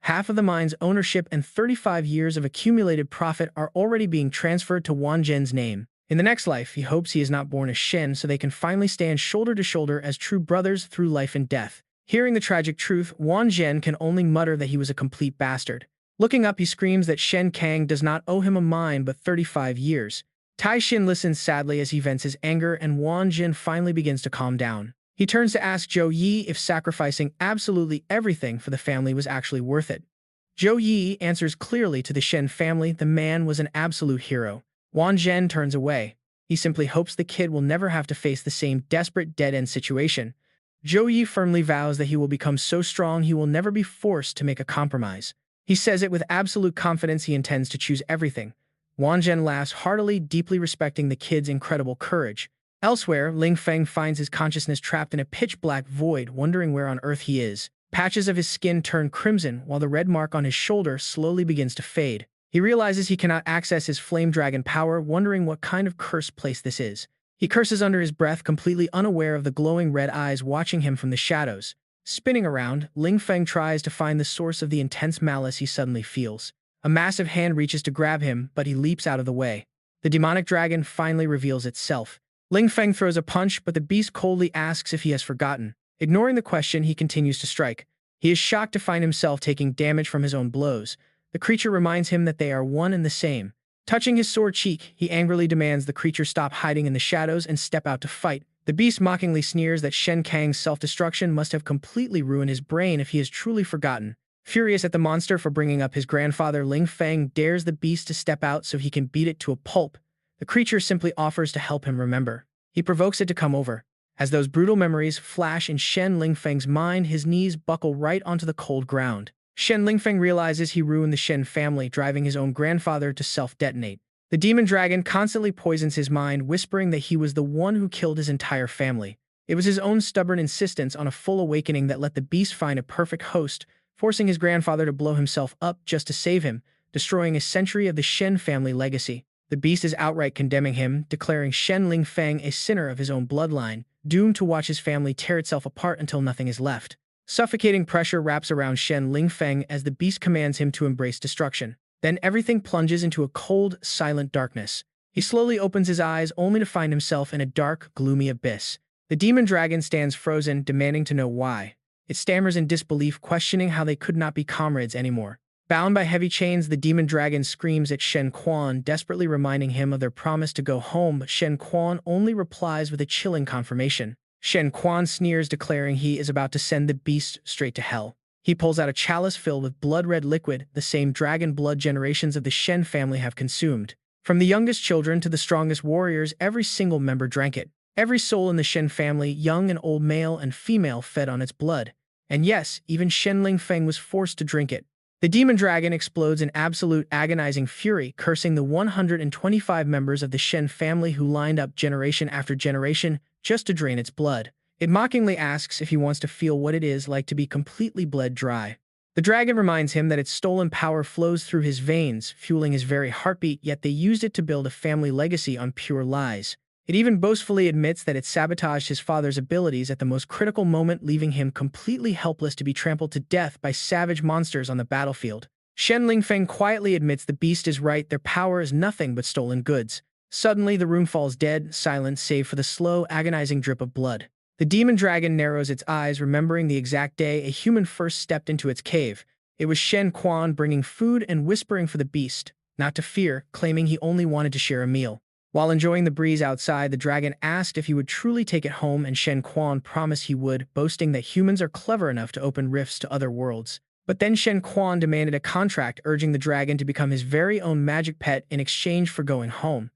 Half of the mine's ownership and 35 years of accumulated profit are already being transferred to Wang Zhen's name. In the next life, he hopes he is not born as Shen so they can finally stand shoulder to shoulder as true brothers through life and death. Hearing the tragic truth, Wang Zhen can only mutter that he was a complete bastard. Looking up, he screams that Shen Kang does not owe him a mine but 35 years. Tai Xin listens sadly as he vents his anger, and Wang Zhen finally begins to calm down. He turns to ask Zhou Yi if sacrificing absolutely everything for the family was actually worth it. Zhou Yi answers clearly to the Shen family the man was an absolute hero. Wang Zhen turns away. He simply hopes the kid will never have to face the same desperate dead-end situation. Zhou Yi firmly vows that he will become so strong he will never be forced to make a compromise. He says it with absolute confidence he intends to choose everything. Wang Zhen laughs heartily, deeply respecting the kid's incredible courage. Elsewhere, Ling Feng finds his consciousness trapped in a pitch-black void, wondering where on earth he is. Patches of his skin turn crimson, while the red mark on his shoulder slowly begins to fade. He realizes he cannot access his flame dragon power, wondering what kind of cursed place this is. He curses under his breath, completely unaware of the glowing red eyes watching him from the shadows. Spinning around, Ling Feng tries to find the source of the intense malice he suddenly feels. A massive hand reaches to grab him, but he leaps out of the way. The demonic dragon finally reveals itself. Ling Feng throws a punch, but the beast coldly asks if he has forgotten. Ignoring the question, he continues to strike. He is shocked to find himself taking damage from his own blows. The creature reminds him that they are one and the same. Touching his sore cheek, he angrily demands the creature stop hiding in the shadows and step out to fight. The beast mockingly sneers that Shen Kang's self-destruction must have completely ruined his brain if he has truly forgotten. Furious at the monster for bringing up his grandfather, Ling Feng dares the beast to step out so he can beat it to a pulp. The creature simply offers to help him remember. He provokes it to come over. As those brutal memories flash in Shen Lingfeng's mind, his knees buckle right onto the cold ground. Shen Lingfeng realizes he ruined the Shen family, driving his own grandfather to self-detonate. The demon dragon constantly poisons his mind, whispering that he was the one who killed his entire family. It was his own stubborn insistence on a full awakening that let the beast find a perfect host, forcing his grandfather to blow himself up just to save him, destroying a century of the Shen family legacy. The beast is outright condemning him, declaring Shen Lingfeng a sinner of his own bloodline, doomed to watch his family tear itself apart until nothing is left. Suffocating pressure wraps around Shen Lingfeng as the beast commands him to embrace destruction. Then everything plunges into a cold, silent darkness. He slowly opens his eyes only to find himself in a dark, gloomy abyss. The demon dragon stands frozen, demanding to know why. It stammers in disbelief, questioning how they could not be comrades anymore. Bound by heavy chains, the demon dragon screams at Shen Quan, desperately reminding him of their promise to go home, but Shen Quan only replies with a chilling confirmation. Shen Quan sneers, declaring he is about to send the beast straight to hell. He pulls out a chalice filled with blood-red liquid, the same dragon blood generations of the Shen family have consumed. From the youngest children to the strongest warriors, every single member drank it. Every soul in the Shen family, young and old, male and female, fed on its blood. And yes, even Shen Lingfeng was forced to drink it. The demon dragon explodes in absolute agonizing fury, cursing the 125 members of the Shen family who lined up generation after generation just to drain its blood. It mockingly asks if he wants to feel what it is like to be completely bled dry. The dragon reminds him that its stolen power flows through his veins, fueling his very heartbeat, yet they used it to build a family legacy on pure lies. It even boastfully admits that it sabotaged his father's abilities at the most critical moment, leaving him completely helpless to be trampled to death by savage monsters on the battlefield. Shen Lingfeng quietly admits the beast is right, their power is nothing but stolen goods. Suddenly, the room falls dead, silent save for the slow, agonizing drip of blood. The demon dragon narrows its eyes, remembering the exact day a human first stepped into its cave. It was Shen Quan bringing food and whispering for the beast not to fear, claiming he only wanted to share a meal. While enjoying the breeze outside, the dragon asked if he would truly take it home, and Shen Quan promised he would, boasting that humans are clever enough to open rifts to other worlds. But then Shen Quan demanded a contract, urging the dragon to become his very own magic pet in exchange for going home.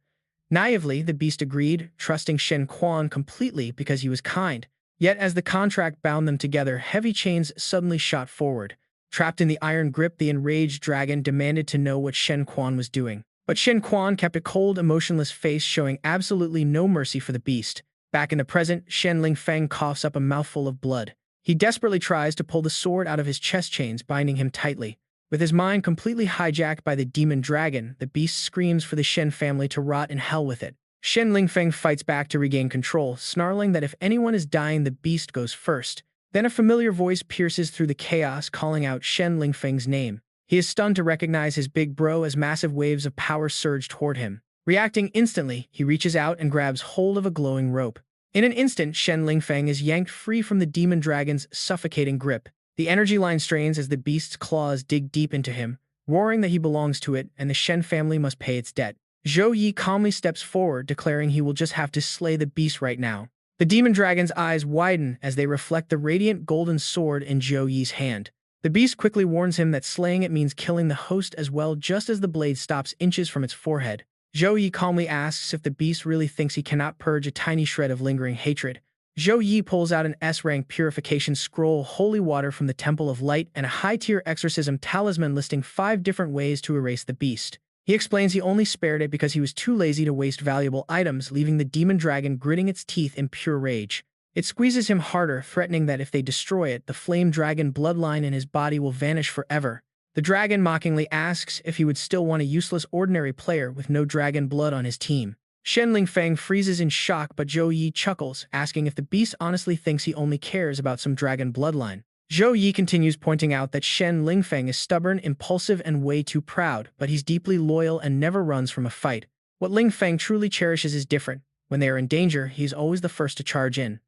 Naively, the beast agreed, trusting Shen Quan completely because he was kind. Yet as the contract bound them together, heavy chains suddenly shot forward. Trapped in the iron grip, the enraged dragon demanded to know what Shen Quan was doing. But Shen Quan kept a cold, emotionless face, showing absolutely no mercy for the beast. Back in the present, Shen Lingfeng coughs up a mouthful of blood. He desperately tries to pull the sword out of his chest chains, binding him tightly. With his mind completely hijacked by the demon dragon, the beast screams for the Shen family to rot in hell with it. Shen Lingfeng fights back to regain control, snarling that if anyone is dying, the beast goes first. Then a familiar voice pierces through the chaos, calling out Shen Lingfeng's name. He is stunned to recognize his big bro as massive waves of power surge toward him. Reacting instantly, he reaches out and grabs hold of a glowing rope. In an instant, Shen Lingfeng is yanked free from the demon dragon's suffocating grip. The energy line strains as the beast's claws dig deep into him, roaring that he belongs to it and the Shen family must pay its debt. Zhou Yi calmly steps forward, declaring he will just have to slay the beast right now. The demon dragon's eyes widen as they reflect the radiant golden sword in Zhou Yi's hand. The beast quickly warns him that slaying it means killing the host as well, just as the blade stops inches from its forehead. Zhou Yi calmly asks if the beast really thinks he cannot purge a tiny shred of lingering hatred. Zhou Yi pulls out an S-rank purification scroll, holy water from the Temple of Light, and a high-tier exorcism talisman listing 5 different ways to erase the beast. He explains he only spared it because he was too lazy to waste valuable items, leaving the demon dragon gritting its teeth in pure rage. It squeezes him harder, threatening that if they destroy it, the flame dragon bloodline in his body will vanish forever. The dragon mockingly asks if he would still want a useless ordinary player with no dragon blood on his team. Shen Lingfeng freezes in shock, but Zhou Yi chuckles, asking if the beast honestly thinks he only cares about some dragon bloodline. Zhou Yi continues, pointing out that Shen Lingfeng is stubborn, impulsive, and way too proud, but he's deeply loyal and never runs from a fight. What Lingfeng truly cherishes is different. When they are in danger, he's always the first to charge in.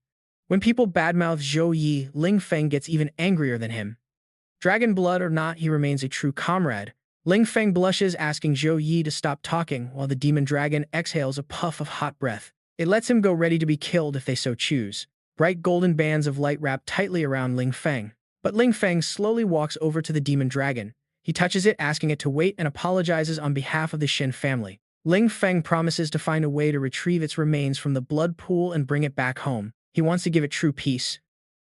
When people badmouth Zhou Yi, Lingfeng gets even angrier than him. Dragon blood or not, he remains a true comrade. Lingfeng blushes, asking Zhou Yi to stop talking, while the demon dragon exhales a puff of hot breath. It lets him go, ready to be killed if they so choose. Bright golden bands of light wrap tightly around Lingfeng. But Lingfeng slowly walks over to the demon dragon. He touches it, asking it to wait, and apologizes on behalf of the Shen family. Lingfeng promises to find a way to retrieve its remains from the blood pool and bring it back home. He wants to give it true peace.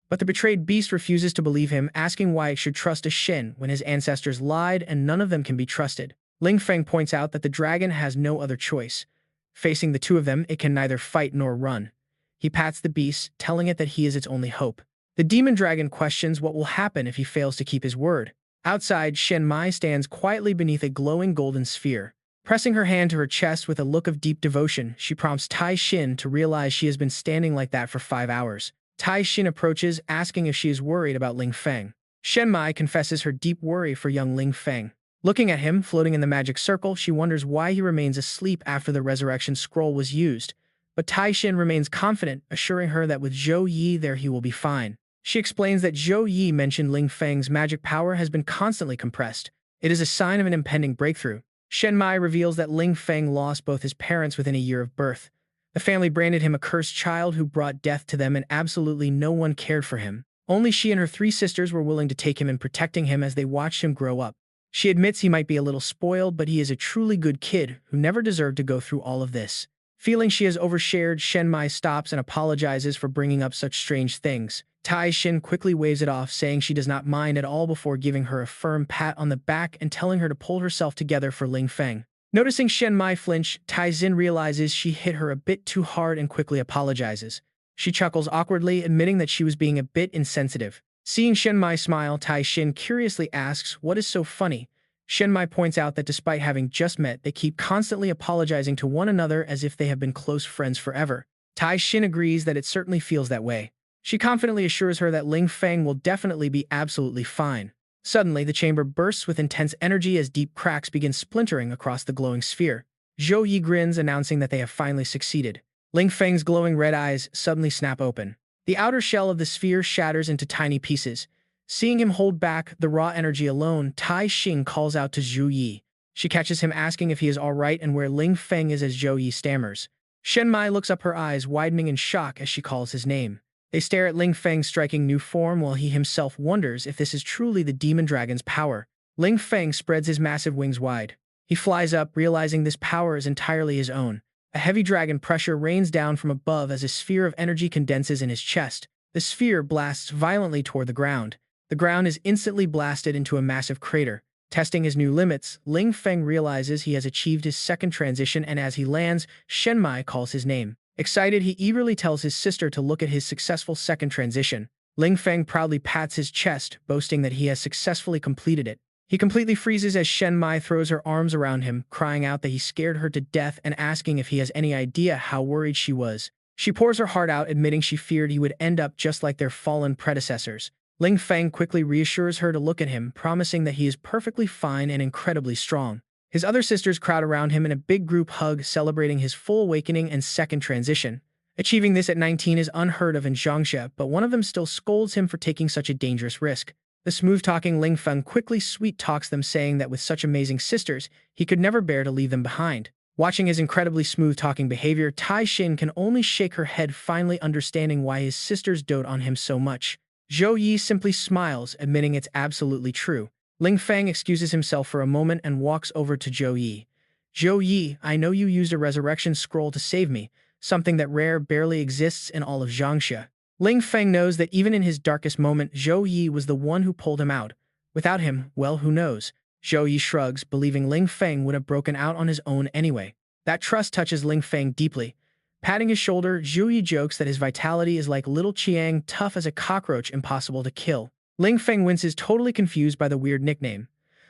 But the betrayed beast refuses to believe him, asking why it should trust a Shen when his ancestors lied and none of them can be trusted. Lingfeng points out that the dragon has no other choice. Facing the two of them, it can neither fight nor run. He pats the beast, telling it that he is its only hope. The demon dragon questions what will happen if he fails to keep his word. Outside, Shen Mai stands quietly beneath a glowing golden sphere. Pressing her hand to her chest with a look of deep devotion, she prompts Tai Xin to realize she has been standing like that for 5 hours. Tai Xin approaches, asking if she is worried about Lingfeng. Shen Mai confesses her deep worry for young Lingfeng. Looking at him, floating in the magic circle, she wonders why he remains asleep after the resurrection scroll was used. But Tai Xin remains confident, assuring her that with Zhou Yi there he will be fine. She explains that Zhou Yi mentioned Lingfeng's magic power has been constantly compressed. It is a sign of an impending breakthrough. Shen Mai reveals that Lingfeng lost both his parents within a year of birth. The family branded him a cursed child who brought death to them, and absolutely no one cared for him. Only she and her 3 sisters were willing to take him and protecting him as they watched him grow up. She admits he might be a little spoiled, but he is a truly good kid who never deserved to go through all of this. Feeling she has overshared, Shen Mai stops and apologizes for bringing up such strange things. Tai Xin quickly waves it off, saying she does not mind at all before giving her a firm pat on the back and telling her to pull herself together for Lingfeng. Noticing Shen Mai flinch, Tai Xin realizes she hit her a bit too hard and quickly apologizes. She chuckles awkwardly, admitting that she was being a bit insensitive. Seeing Shen Mai smile, Tai Xin curiously asks what is so funny. Shen Mai points out that despite having just met, they keep constantly apologizing to one another as if they have been close friends forever. Tai Xin agrees that it certainly feels that way. She confidently assures her that Lingfeng will definitely be absolutely fine. Suddenly, the chamber bursts with intense energy as deep cracks begin splintering across the glowing sphere. Zhou Yi grins, announcing that they have finally succeeded. Lingfeng's glowing red eyes suddenly snap open. The outer shell of the sphere shatters into tiny pieces. Seeing him hold back the raw energy alone, Tai Xing calls out to Zhou Yi. She catches him asking if he is all right and where Lingfeng is as Zhou Yi stammers. Shen Mai looks up, her eyes widening in shock as she calls his name. They stare at Lingfeng's striking new form while he himself wonders if this is truly the demon dragon's power. Lingfeng spreads his massive wings wide. He flies up, realizing this power is entirely his own. A heavy dragon pressure rains down from above as a sphere of energy condenses in his chest. The sphere blasts violently toward the ground. The ground is instantly blasted into a massive crater. Testing his new limits, Ling Feng realizes he has achieved his second transition, and as he lands, Shen Mai calls his name. Excited, he eagerly tells his sister to look at his successful second transition. Ling Feng proudly pats his chest, boasting that he has successfully completed it. He completely freezes as Shen Mai throws her arms around him, crying out that he scared her to death and asking if he has any idea how worried she was. She pours her heart out, admitting she feared he would end up just like their fallen predecessors. Ling Feng quickly reassures her to look at him, promising that he is perfectly fine and incredibly strong. His other sisters crowd around him in a big group hug, celebrating his full awakening and second transition. Achieving this at 19 is unheard of in Zhangxia, but one of them still scolds him for taking such a dangerous risk. The smooth-talking Ling Feng quickly sweet-talks them, saying that with such amazing sisters, he could never bear to leave them behind. Watching his incredibly smooth-talking behavior, Tai Xin can only shake her head, finally understanding why his sisters dote on him so much. Zhou Yi simply smiles, admitting it's absolutely true. Ling Feng excuses himself for a moment and walks over to Zhou Yi. Zhou Yi, I know you used a resurrection scroll to save me, something that barely exists in all of Zhangxia. Ling Feng knows that even in his darkest moment, Zhou Yi was the one who pulled him out. Without him, well, who knows? Zhou Yi shrugs, believing Ling Feng would have broken out on his own anyway. That trust touches Ling Feng deeply. Patting his shoulder, Zhou Yi jokes that his vitality is like little Qiang, tough as a cockroach, impossible to kill. Ling Feng winces, totally confused by the weird nickname.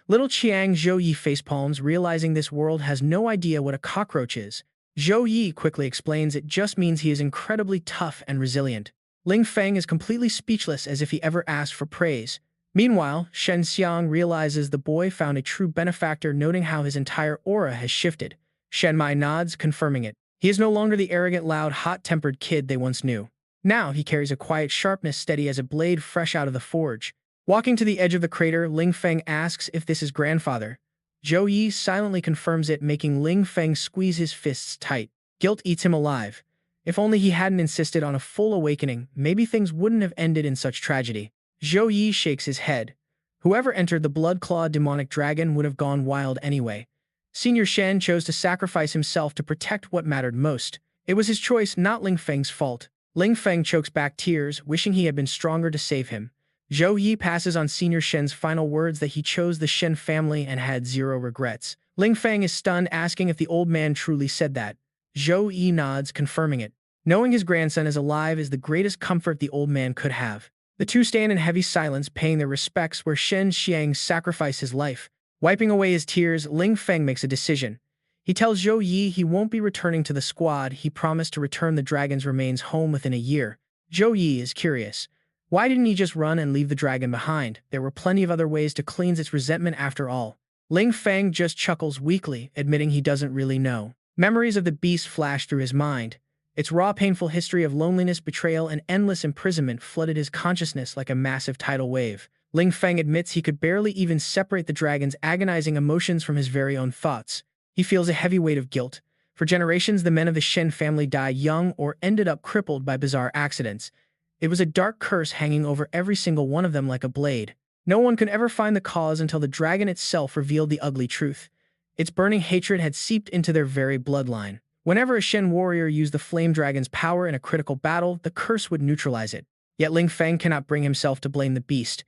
Little Qiang, Zhou Yi facepalms, realizing this world has no idea what a cockroach is. Zhou Yi quickly explains it just means he is incredibly tough and resilient. Ling Feng is completely speechless, as if he ever asked for praise. Meanwhile, Shen Xiang realizes the boy found a true benefactor, noting how his entire aura has shifted. Shen Mai nods, confirming it. He is no longer the arrogant, loud, hot-tempered kid they once knew. Now he carries a quiet sharpness, steady as a blade fresh out of the forge. Walking to the edge of the crater, Ling Feng asks if this is grandfather. Zhou Yi silently confirms it, making Ling Feng squeeze his fists tight. Guilt eats him alive. If only he hadn't insisted on a full awakening, maybe things wouldn't have ended in such tragedy. Zhou Yi shakes his head. Whoever entered the blood-clawed demonic dragon would have gone wild anyway. Senior Shen chose to sacrifice himself to protect what mattered most. It was his choice, not Ling Feng's fault. Ling Feng chokes back tears, wishing he had been stronger to save him. Zhou Yi passes on Senior Shen's final words that he chose the Shen family and had zero regrets. Ling Feng is stunned, asking if the old man truly said that. Zhou Yi nods, confirming it. Knowing his grandson is alive is the greatest comfort the old man could have. The two stand in heavy silence, paying their respects where Shen Xiang sacrificed his life. Wiping away his tears, Ling Feng makes a decision. He tells Zhou Yi he won't be returning to the squad. He promised to return the dragon's remains home within a year. Zhou Yi is curious. Why didn't he just run and leave the dragon behind? There were plenty of other ways to cleanse its resentment after all. Ling Feng just chuckles weakly, admitting he doesn't really know. Memories of the beast flashed through his mind. Its raw, painful history of loneliness, betrayal, and endless imprisonment flooded his consciousness like a massive tidal wave. Ling Feng admits he could barely even separate the dragon's agonizing emotions from his very own thoughts. He feels a heavy weight of guilt. For generations, the men of the Shen family died young or ended up crippled by bizarre accidents. It was a dark curse hanging over every single one of them like a blade. No one could ever find the cause until the dragon itself revealed the ugly truth. Its burning hatred had seeped into their very bloodline. Whenever a Shen warrior used the flame dragon's power in a critical battle, the curse would neutralize it. Yet Ling Feng cannot bring himself to blame the beast.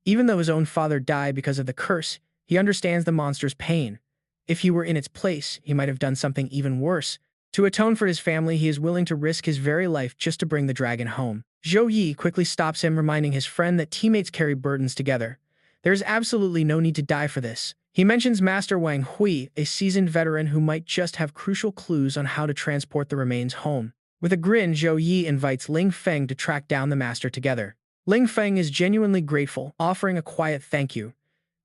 Even though his own father died because of the curse, he understands the monster's pain. If he were in its place, he might have done something even worse. To atone for his family, he is willing to risk his very life just to bring the dragon home. Zhou Yi quickly stops him, reminding his friend that teammates carry burdens together. There is absolutely no need to die for this. He mentions Master Wang Hui, a seasoned veteran who might just have crucial clues on how to transport the remains home. With a grin, Zhou Yi invites Ling Feng to track down the master together. Ling Feng is genuinely grateful, offering a quiet thank you.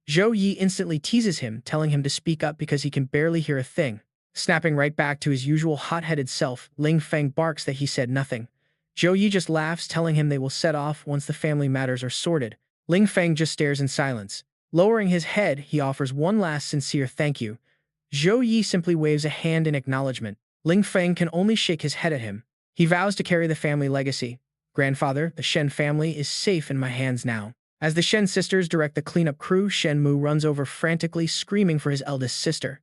Zhou Yi instantly teases him, telling him to speak up because he can barely hear a thing. Snapping right back to his usual hot-headed self, Ling Feng barks that he said nothing. Zhou Yi just laughs, telling him they will set off once the family matters are sorted. Ling Feng just stares in silence. Lowering his head, he offers one last sincere thank you. Zhou Yi simply waves a hand in acknowledgement. Ling Feng can only shake his head at him. He vows to carry the family legacy. Grandfather, the Shen family is safe in my hands now. As the Shen sisters direct the cleanup crew, Shen Mu runs over frantically, screaming for his eldest sister.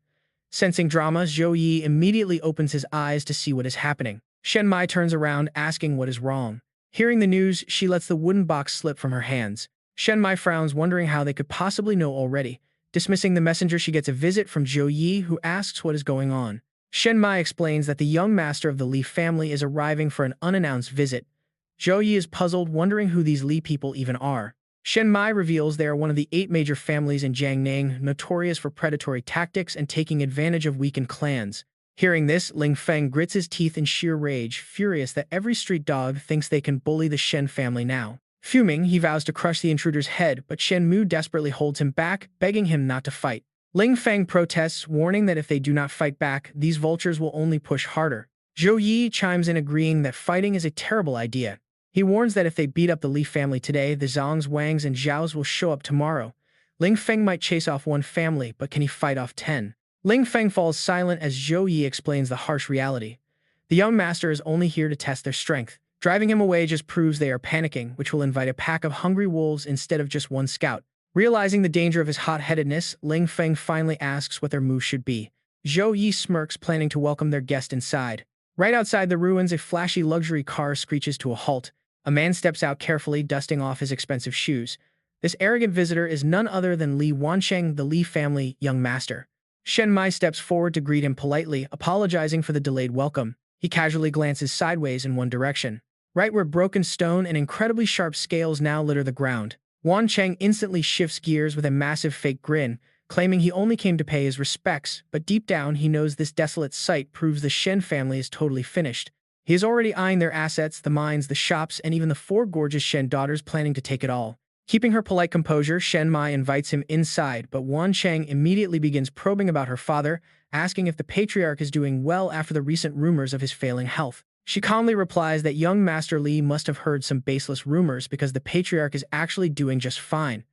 Sensing drama, Zhou Yi immediately opens his eyes to see what is happening. Shen Mai turns around, asking what is wrong. Hearing the news, she lets the wooden box slip from her hands. Shen Mai frowns, wondering how they could possibly know already. Dismissing the messenger, she gets a visit from Zhou Yi, who asks what is going on. Shen Mai explains that the young master of the Li family is arriving for an unannounced visit. Zhou Yi is puzzled, wondering who these Li people even are. Shen Mai reveals they are one of the 8 major families in Jiangning, notorious for predatory tactics and taking advantage of weakened clans. Hearing this, Ling Feng grits his teeth in sheer rage, furious that every street dog thinks they can bully the Shen family now. Fuming, he vows to crush the intruder's head, but Shen Mu desperately holds him back, begging him not to fight. Ling Feng protests, warning that if they do not fight back, these vultures will only push harder. Zhou Yi chimes in, agreeing that fighting is a terrible idea. He warns that if they beat up the Li family today, the Zhongs, Wangs, and Zhaos will show up tomorrow. Ling Feng might chase off 1 family, but can he fight off 10? Ling Feng falls silent as Zhou Yi explains the harsh reality. The young master is only here to test their strength. Driving him away just proves they are panicking, which will invite a pack of hungry wolves instead of just 1 scout. Realizing the danger of his hot-headedness, Ling Feng finally asks what their move should be. Zhou Yi smirks, planning to welcome their guest inside. Right outside the ruins, a flashy luxury car screeches to a halt. A man steps out carefully, dusting off his expensive shoes. This arrogant visitor is none other than Li Wansheng, the Li family young master. Shen Mai steps forward to greet him politely, apologizing for the delayed welcome. He casually glances sideways in one direction, right where broken stone and incredibly sharp scales now litter the ground. Wansheng instantly shifts gears with a massive fake grin, claiming he only came to pay his respects, but deep down he knows this desolate sight proves the Shen family is totally finished. He is already eyeing their assets, the mines, the shops, and even the 4 gorgeous Shen daughters, planning to take it all. Keeping her polite composure, Shen Mai invites him inside, but Wansheng immediately begins probing about her father, asking if the patriarch is doing well after the recent rumors of his failing health. She calmly replies that young Master Li must have heard some baseless rumors because the patriarch is actually doing just fine.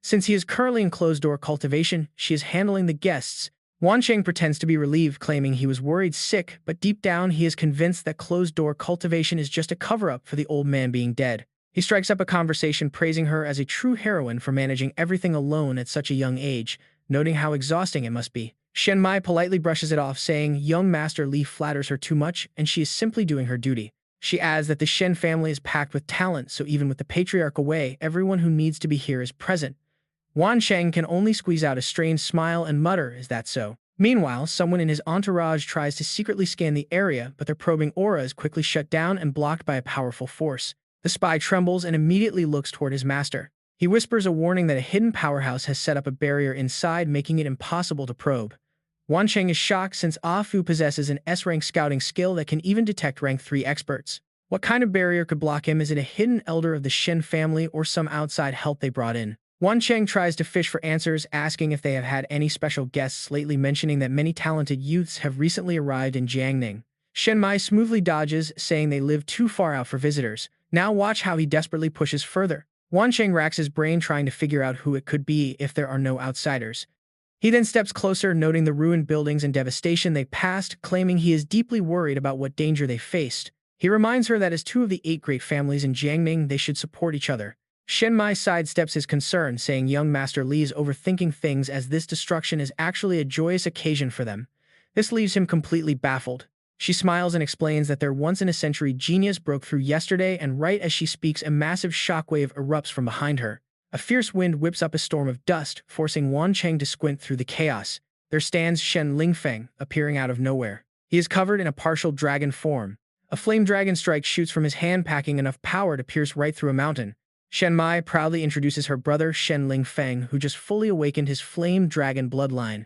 Since he is currently in closed-door cultivation, she is handling the guests. Wansheng pretends to be relieved, claiming he was worried sick, but deep down he is convinced that closed-door cultivation is just a cover-up for the old man being dead. He strikes up a conversation, praising her as a true heroine for managing everything alone at such a young age, noting how exhausting it must be. Shen Mai politely brushes it off, saying young Master Li flatters her too much and she is simply doing her duty. She adds that the Shen family is packed with talent, so even with the patriarch away, everyone who needs to be here is present. Wansheng can only squeeze out a strange smile and mutter, "Is that so?" Meanwhile, someone in his entourage tries to secretly scan the area, but their probing aura is quickly shut down and blocked by a powerful force. The spy trembles and immediately looks toward his master. He whispers a warning that a hidden powerhouse has set up a barrier inside, making it impossible to probe. Wansheng is shocked since Ah Fu possesses an S-rank scouting skill that can even detect rank 3 experts. What kind of barrier could block him? Is it a hidden elder of the Shen family or some outside help they brought in? Wansheng tries to fish for answers, asking if they have had any special guests lately, mentioning that many talented youths have recently arrived in Jiangning. Shen Mai smoothly dodges, saying they live too far out for visitors. Now watch how he desperately pushes further. Wansheng racks his brain trying to figure out who it could be if there are no outsiders. He then steps closer, noting the ruined buildings and devastation they passed, claiming he is deeply worried about what danger they faced. He reminds her that as 2 of the 8 great families in Jiangning, they should support each other. Shen Mai sidesteps his concern, saying young Master Li is overthinking things as this destruction is actually a joyous occasion for them. This leaves him completely baffled. She smiles and explains that their once-in-a-century genius broke through yesterday, and right as she speaks, a massive shockwave erupts from behind her. A fierce wind whips up a storm of dust, forcing Wansheng to squint through the chaos. There stands Shen Lingfeng, appearing out of nowhere. He is covered in a partial dragon form. A flame dragon strike shoots from his hand, packing enough power to pierce right through a mountain. Shen Mai proudly introduces her brother Shen Lingfeng, who just fully awakened his flame dragon bloodline.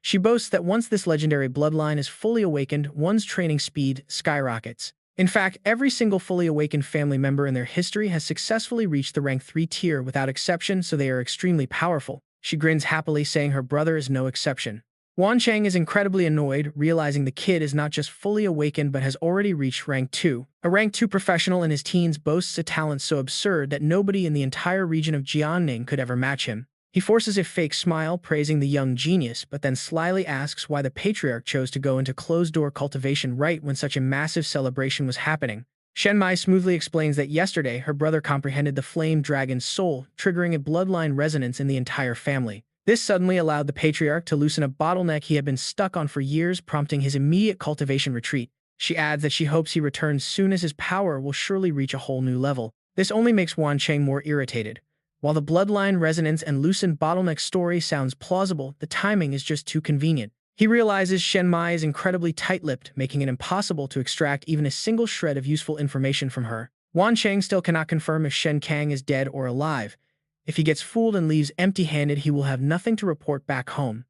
She boasts that once this legendary bloodline is fully awakened, one's training speed skyrockets. In fact, every single fully awakened family member in their history has successfully reached the rank 3 tier without exception, so they are extremely powerful. She grins happily, saying her brother is no exception. Wansheng is incredibly annoyed, realizing the kid is not just fully awakened but has already reached rank 2. A rank 2 professional in his teens boasts a talent so absurd that nobody in the entire region of Jiangning could ever match him. He forces a fake smile, praising the young genius, but then slyly asks why the patriarch chose to go into closed-door cultivation right when such a massive celebration was happening. Shen Mai smoothly explains that yesterday her brother comprehended the flame dragon's soul, triggering a bloodline resonance in the entire family. This suddenly allowed the patriarch to loosen a bottleneck he had been stuck on for years, prompting his immediate cultivation retreat. She adds that she hopes he returns soon as his power will surely reach a whole new level. This only makes Wancheng more irritated. While the bloodline resonance and loosened bottleneck story sounds plausible, the timing is just too convenient. He realizes Shen Mai is incredibly tight-lipped, making it impossible to extract even a single shred of useful information from her. Wancheng still cannot confirm if Shen Kang is dead or alive. If he gets fooled and leaves empty-handed, he will have nothing to report back home.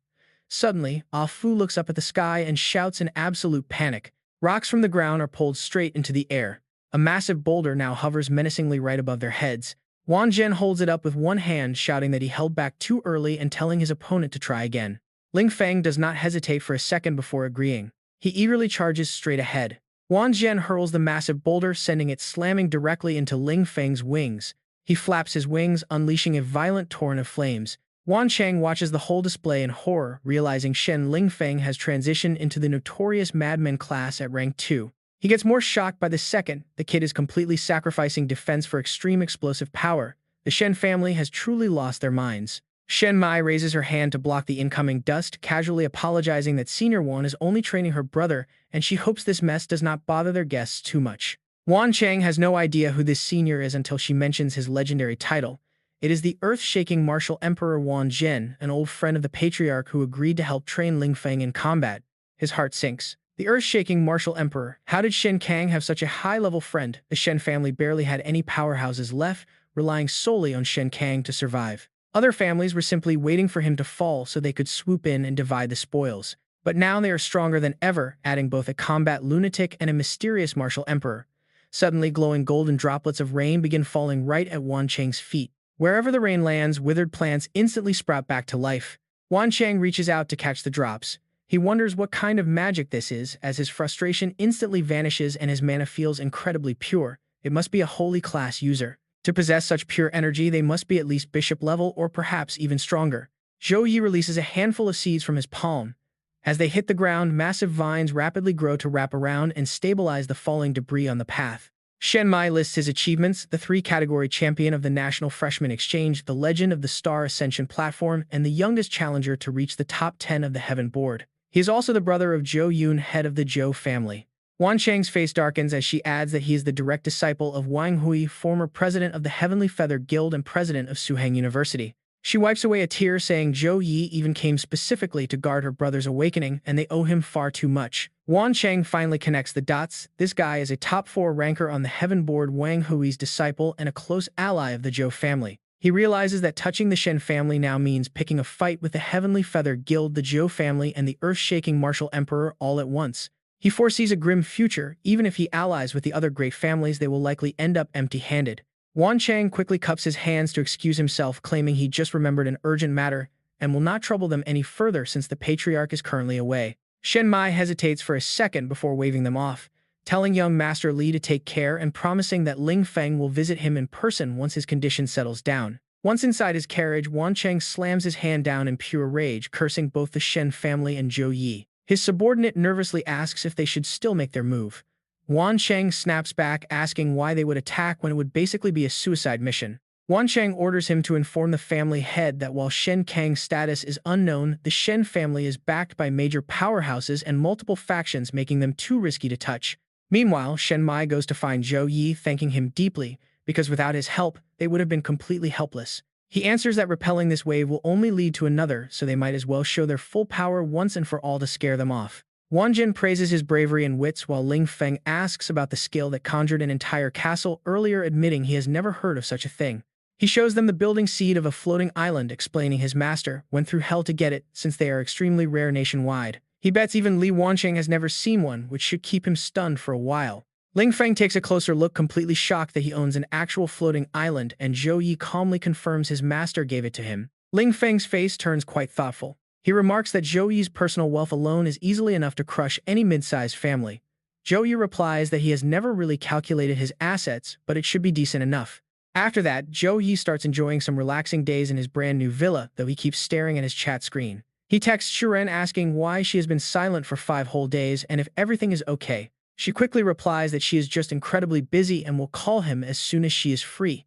Suddenly, Ah Fu looks up at the sky and shouts in absolute panic. Rocks from the ground are pulled straight into the air. A massive boulder now hovers menacingly right above their heads. Wan Zhen holds it up with one hand, shouting that he held back too early and telling his opponent to try again. Ling Feng does not hesitate for a second before agreeing. He eagerly charges straight ahead. Wan Zhen hurls the massive boulder, sending it slamming directly into Ling Feng's wings. He flaps his wings, unleashing a violent torrent of flames. Wan Cheng watches the whole display in horror, realizing Shen Lingfeng has transitioned into the notorious madman class at rank 2. He gets more shocked by the second the kid is completely sacrificing defense for extreme explosive power. The Shen family has truly lost their minds. Shen Mai raises her hand to block the incoming dust, casually apologizing that Senior Wan is only training her brother, and she hopes this mess does not bother their guests too much. Wan Cheng has no idea who this senior is until she mentions his legendary title. It is the earth-shaking martial emperor Wan Zhen, an old friend of the patriarch who agreed to help train Ling Feng in combat. His heart sinks. The earth-shaking martial emperor. How did Shen Kang have such a high-level friend? The Shen family barely had any powerhouses left, relying solely on Shen Kang to survive. Other families were simply waiting for him to fall so they could swoop in and divide the spoils. But now they are stronger than ever, adding both a combat lunatic and a mysterious martial emperor. Suddenly, glowing golden droplets of rain begin falling right at Wan Cheng's feet. Wherever the rain lands, withered plants instantly sprout back to life. Wan Cheng reaches out to catch the drops. He wonders what kind of magic this is, as his frustration instantly vanishes and his mana feels incredibly pure. It must be a holy class user. To possess such pure energy, they must be at least bishop level or perhaps even stronger. Zhou Yi releases a handful of seeds from his palm. As they hit the ground, massive vines rapidly grow to wrap around and stabilize the falling debris on the path. Shen Mai lists his achievements: the 3-category champion of the National Freshman Exchange, the legend of the Star Ascension platform, and the youngest challenger to reach the top 10 of the Heaven Board. He is also the brother of Zhou Yun, head of the Zhou family. Wan Cheng's face darkens as she adds that he is the direct disciple of Wang Hui, former president of the Heavenly Feather Guild and president of Suheng University. She wipes away a tear, saying Zhou Yi even came specifically to guard her brother's awakening, and they owe him far too much. Wan Cheng finally connects the dots. This guy is a top 4 ranker on the Heaven Board, Wang Hui's disciple and a close ally of the Zhou family. He realizes that touching the Shen family now means picking a fight with the Heavenly Feather Guild, the Zhou family, and the earth-shaking martial emperor all at once. He foresees a grim future. Even if he allies with the other great families, they will likely end up empty-handed. Wan Cheng quickly cups his hands to excuse himself, claiming he just remembered an urgent matter and will not trouble them any further since the patriarch is currently away. Shen Mai hesitates for a second before waving them off, telling young Master Li to take care and promising that Ling Feng will visit him in person once his condition settles down. Once inside his carriage, Wan Cheng slams his hand down in pure rage, cursing both the Shen family and Zhou Yi. His subordinate nervously asks if they should still make their move. Wan Cheng snaps back, asking why they would attack when it would basically be a suicide mission. Wan Cheng orders him to inform the family head that while Shen Kang's status is unknown, the Shen family is backed by major powerhouses and multiple factions, making them too risky to touch. Meanwhile, Shen Mai goes to find Zhou Yi, thanking him deeply, because without his help, they would have been completely helpless. He answers that repelling this wave will only lead to another, so they might as well show their full power once and for all to scare them off. Wan Jin praises his bravery and wits, while Ling Feng asks about the skill that conjured an entire castle, earlier admitting he has never heard of such a thing. He shows them the building seed of a floating island, explaining his master went through hell to get it, since they are extremely rare nationwide. He bets even Li Wancheng has never seen one, which should keep him stunned for a while. Ling Feng takes a closer look, completely shocked that he owns an actual floating island, and Zhou Yi calmly confirms his master gave it to him. Ling Feng's face turns quite thoughtful. He remarks that Zhou Yi's personal wealth alone is easily enough to crush any mid-sized family. Zhou Yi replies that he has never really calculated his assets, but it should be decent enough. After that, Zhou Yi starts enjoying some relaxing days in his brand new villa, though he keeps staring at his chat screen. He texts Shuren asking why she has been silent for 5 whole days and if everything is okay. She quickly replies that she is just incredibly busy and will call him as soon as she is free.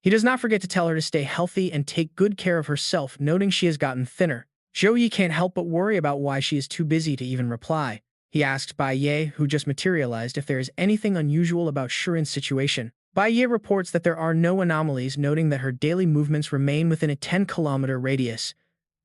He does not forget to tell her to stay healthy and take good care of herself, noting she has gotten thinner. Zhou Yi can't help but worry about why she is too busy to even reply. He asks Bai Ye, who just materialized, if there is anything unusual about Shuren's situation. Bai Ye reports that there are no anomalies, noting that her daily movements remain within a 10-kilometer radius.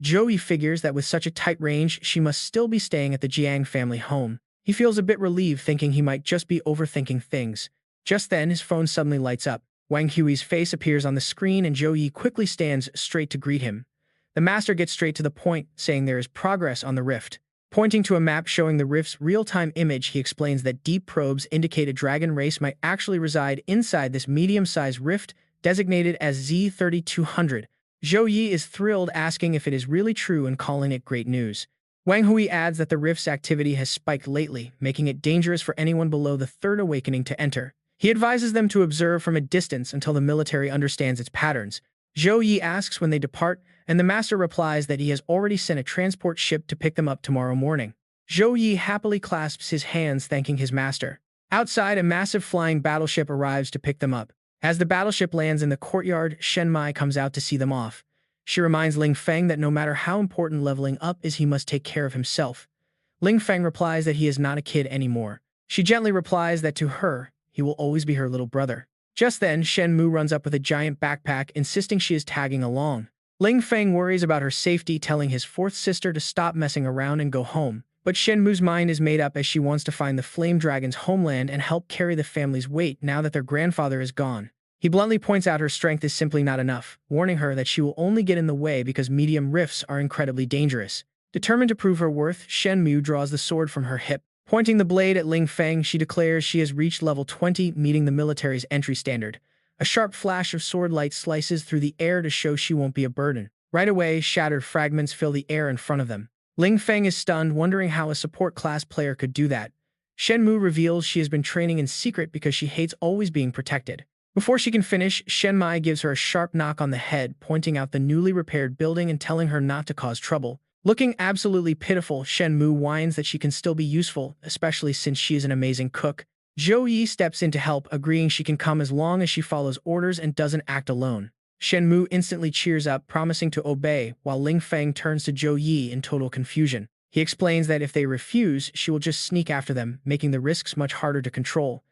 Zhou Yi figures that with such a tight range, she must still be staying at the Jiang family home. He feels a bit relieved, thinking he might just be overthinking things. Just then, his phone suddenly lights up. Wang Hui's face appears on the screen and Zhou Yi quickly stands straight to greet him. The master gets straight to the point, saying there is progress on the rift. Pointing to a map showing the rift's real-time image, he explains that deep probes indicate a dragon race might actually reside inside this medium-sized rift, designated as Z3200. Zhou Yi is thrilled, asking if it is really true and calling it great news. Wang Hui adds that the rift's activity has spiked lately, making it dangerous for anyone below the third awakening to enter. He advises them to observe from a distance until the military understands its patterns. Zhou Yi asks when they depart, and the master replies that he has already sent a transport ship to pick them up tomorrow morning. Zhou Yi happily clasps his hands, thanking his master. Outside, a massive flying battleship arrives to pick them up. As the battleship lands in the courtyard, Shen Mai comes out to see them off. She reminds Ling Feng that no matter how important leveling up is, he must take care of himself. Ling Feng replies that he is not a kid anymore. She gently replies that to her, he will always be her little brother. Just then, Shen Mu runs up with a giant backpack, insisting she is tagging along. Ling Feng worries about her safety, telling his fourth sister to stop messing around and go home. But Shen Mu's mind is made up, as she wants to find the Flame Dragon's homeland and help carry the family's weight now that their grandfather is gone. He bluntly points out her strength is simply not enough, warning her that she will only get in the way because medium rifts are incredibly dangerous. Determined to prove her worth, Shen Mu draws the sword from her hip. Pointing the blade at Ling Feng, she declares she has reached level 20, meeting the military's entry standard. A sharp flash of sword light slices through the air to show she won't be a burden. Right away, shattered fragments fill the air in front of them. Ling Feng is stunned, wondering how a support class player could do that. Shen Mu reveals she has been training in secret because she hates always being protected. Before she can finish, Shen Mai gives her a sharp knock on the head, pointing out the newly repaired building and telling her not to cause trouble. Looking absolutely pitiful, Shen Mu whines that she can still be useful, especially since she is an amazing cook. Zhou Yi steps in to help, agreeing she can come as long as she follows orders and doesn't act alone. Shen Mu instantly cheers up, promising to obey, while Ling Feng turns to Zhou Yi in total confusion. He explains that if they refuse, she will just sneak after them, making the risks much harder to control.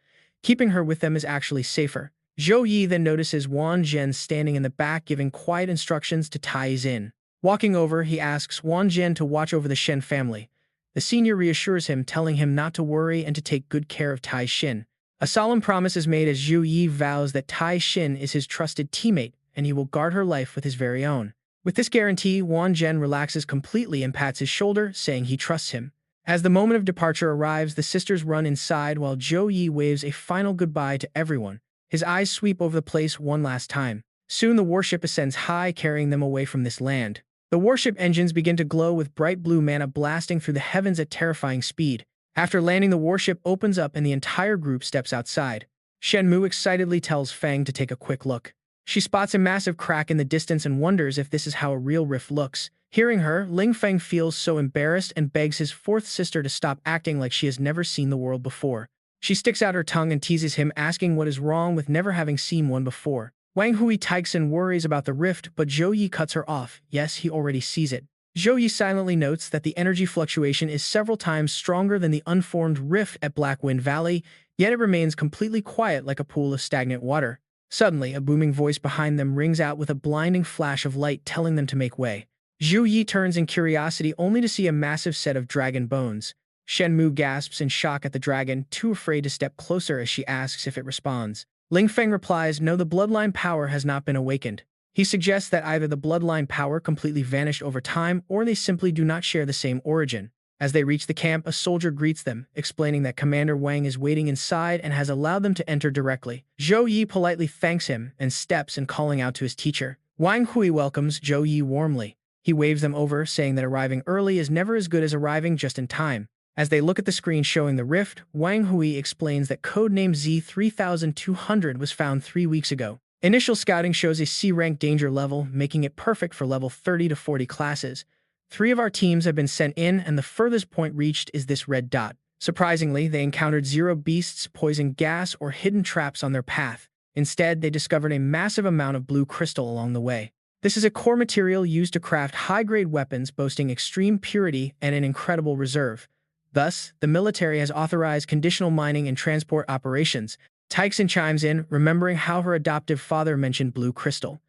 Keeping her with them is actually safer. Zhou Yi then notices Wan Zhen standing in the back, giving quiet instructions to Tai Xin. Walking over, he asks Wan Zhen to watch over the Shen family. The senior reassures him, telling him not to worry and to take good care of Tai Xin. A solemn promise is made as Zhou Yi vows that Tai Xin is his trusted teammate, and he will guard her life with his very own. With this guarantee, Wan Zhen relaxes completely and pats his shoulder, saying he trusts him. As the moment of departure arrives, the sisters run inside while Zhou Yi waves a final goodbye to everyone. His eyes sweep over the place one last time. Soon the warship ascends high, carrying them away from this land. The warship engines begin to glow with bright blue mana blasting through the heavens at terrifying speed. After landing, the warship opens up and the entire group steps outside. Shen Mu excitedly tells Feng to take a quick look. She spots a massive crack in the distance and wonders if this is how a real rift looks. Hearing her, Ling Feng feels so embarrassed and begs his fourth sister to stop acting like she has never seen the world before. She sticks out her tongue and teases him, asking what is wrong with never having seen one before. Wang Hui Teixin worries about the rift, but Zhou Yi cuts her off. Yes, he already sees it. Zhou Yi silently notes that the energy fluctuation is several times stronger than the unformed rift at Black Wind Valley, yet it remains completely quiet like a pool of stagnant water. Suddenly, a booming voice behind them rings out with a blinding flash of light, telling them to make way. Zhou Yi turns in curiosity, only to see a massive set of dragon bones. Shen Mu gasps in shock at the dragon, too afraid to step closer as she asks if it responds. Ling Feng replies, no, the bloodline power has not been awakened. He suggests that either the bloodline power completely vanished over time or they simply do not share the same origin. As they reach the camp, a soldier greets them, explaining that Commander Wang is waiting inside and has allowed them to enter directly. Zhou Yi politely thanks him and steps in, calling out to his teacher. Wang Hui welcomes Zhou Yi warmly. He waves them over, saying that arriving early is never as good as arriving just in time. As they look at the screen showing the rift, Wang Hui explains that codename Z3200 was found 3 weeks ago. Initial scouting shows a C-rank danger level, making it perfect for level 30 to 40 classes. 3 of our teams have been sent in, and the furthest point reached is this red dot. Surprisingly, they encountered 0 beasts, poison gas, or hidden traps on their path. Instead, they discovered a massive amount of blue crystal along the way. This is a core material used to craft high-grade weapons boasting extreme purity and an incredible reserve. Thus, the military has authorized conditional mining and transport operations. Tyxin chimes in, remembering how her adoptive father mentioned blue crystal.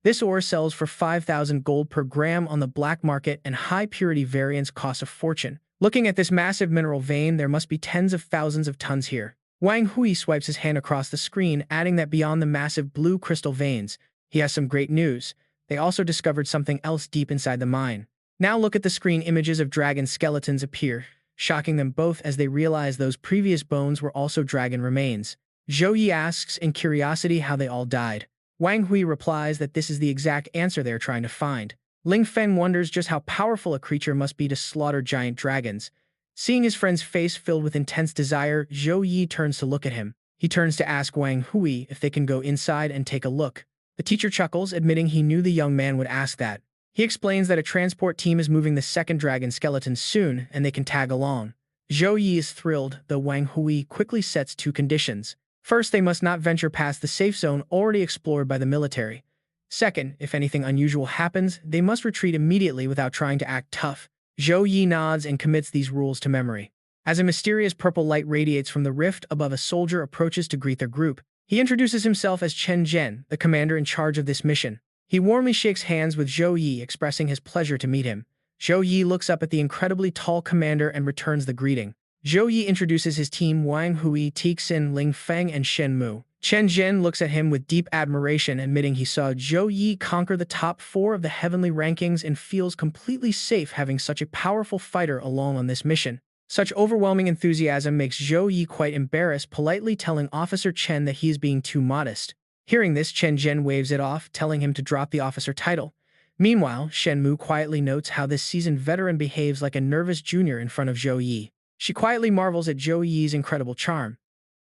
This ore sells for 5,000 gold per gram on the black market, and high-purity variants cost a fortune. Looking at this massive mineral vein, there must be tens of thousands of tons here. Wang Hui swipes his hand across the screen, adding that beyond the massive blue crystal veins, he has some great news. They also discovered something else deep inside the mine. Now look at the screen. Images of dragon skeletons appear, shocking them both as they realize those previous bones were also dragon remains. Zhou Yi asks in curiosity how they all died. Wang Hui replies that this is the exact answer they are trying to find. Ling Feng wonders just how powerful a creature must be to slaughter giant dragons. Seeing his friend's face filled with intense desire, Zhou Yi turns to look at him. He turns to ask Wang Hui if they can go inside and take a look. The teacher chuckles, admitting he knew the young man would ask that. He explains that a transport team is moving the second dragon skeleton soon, and they can tag along. Zhou Yi is thrilled, though Wang Hui quickly sets two conditions. First, they must not venture past the safe zone already explored by the military. Second, if anything unusual happens, they must retreat immediately without trying to act tough. Zhou Yi nods and commits these rules to memory. As a mysterious purple light radiates from the rift above, a soldier approaches to greet their group. He introduces himself as Chen Zhen, the commander in charge of this mission. He warmly shakes hands with Zhou Yi, expressing his pleasure to meet him. Zhou Yi looks up at the incredibly tall commander and returns the greeting. Zhou Yi introduces his team: Wang Hui, Tixin, Ling Feng, and Shen Mu. Chen Zhen looks at him with deep admiration, admitting he saw Zhou Yi conquer the top 4 of the heavenly rankings and feels completely safe having such a powerful fighter along on this mission. Such overwhelming enthusiasm makes Zhou Yi quite embarrassed, politely telling Officer Chen that he is being too modest. Hearing this, Chen Zhen waves it off, telling him to drop the officer title. Meanwhile, Shen Mu quietly notes how this seasoned veteran behaves like a nervous junior in front of Zhou Yi. She quietly marvels at Zhou Yi's incredible charm.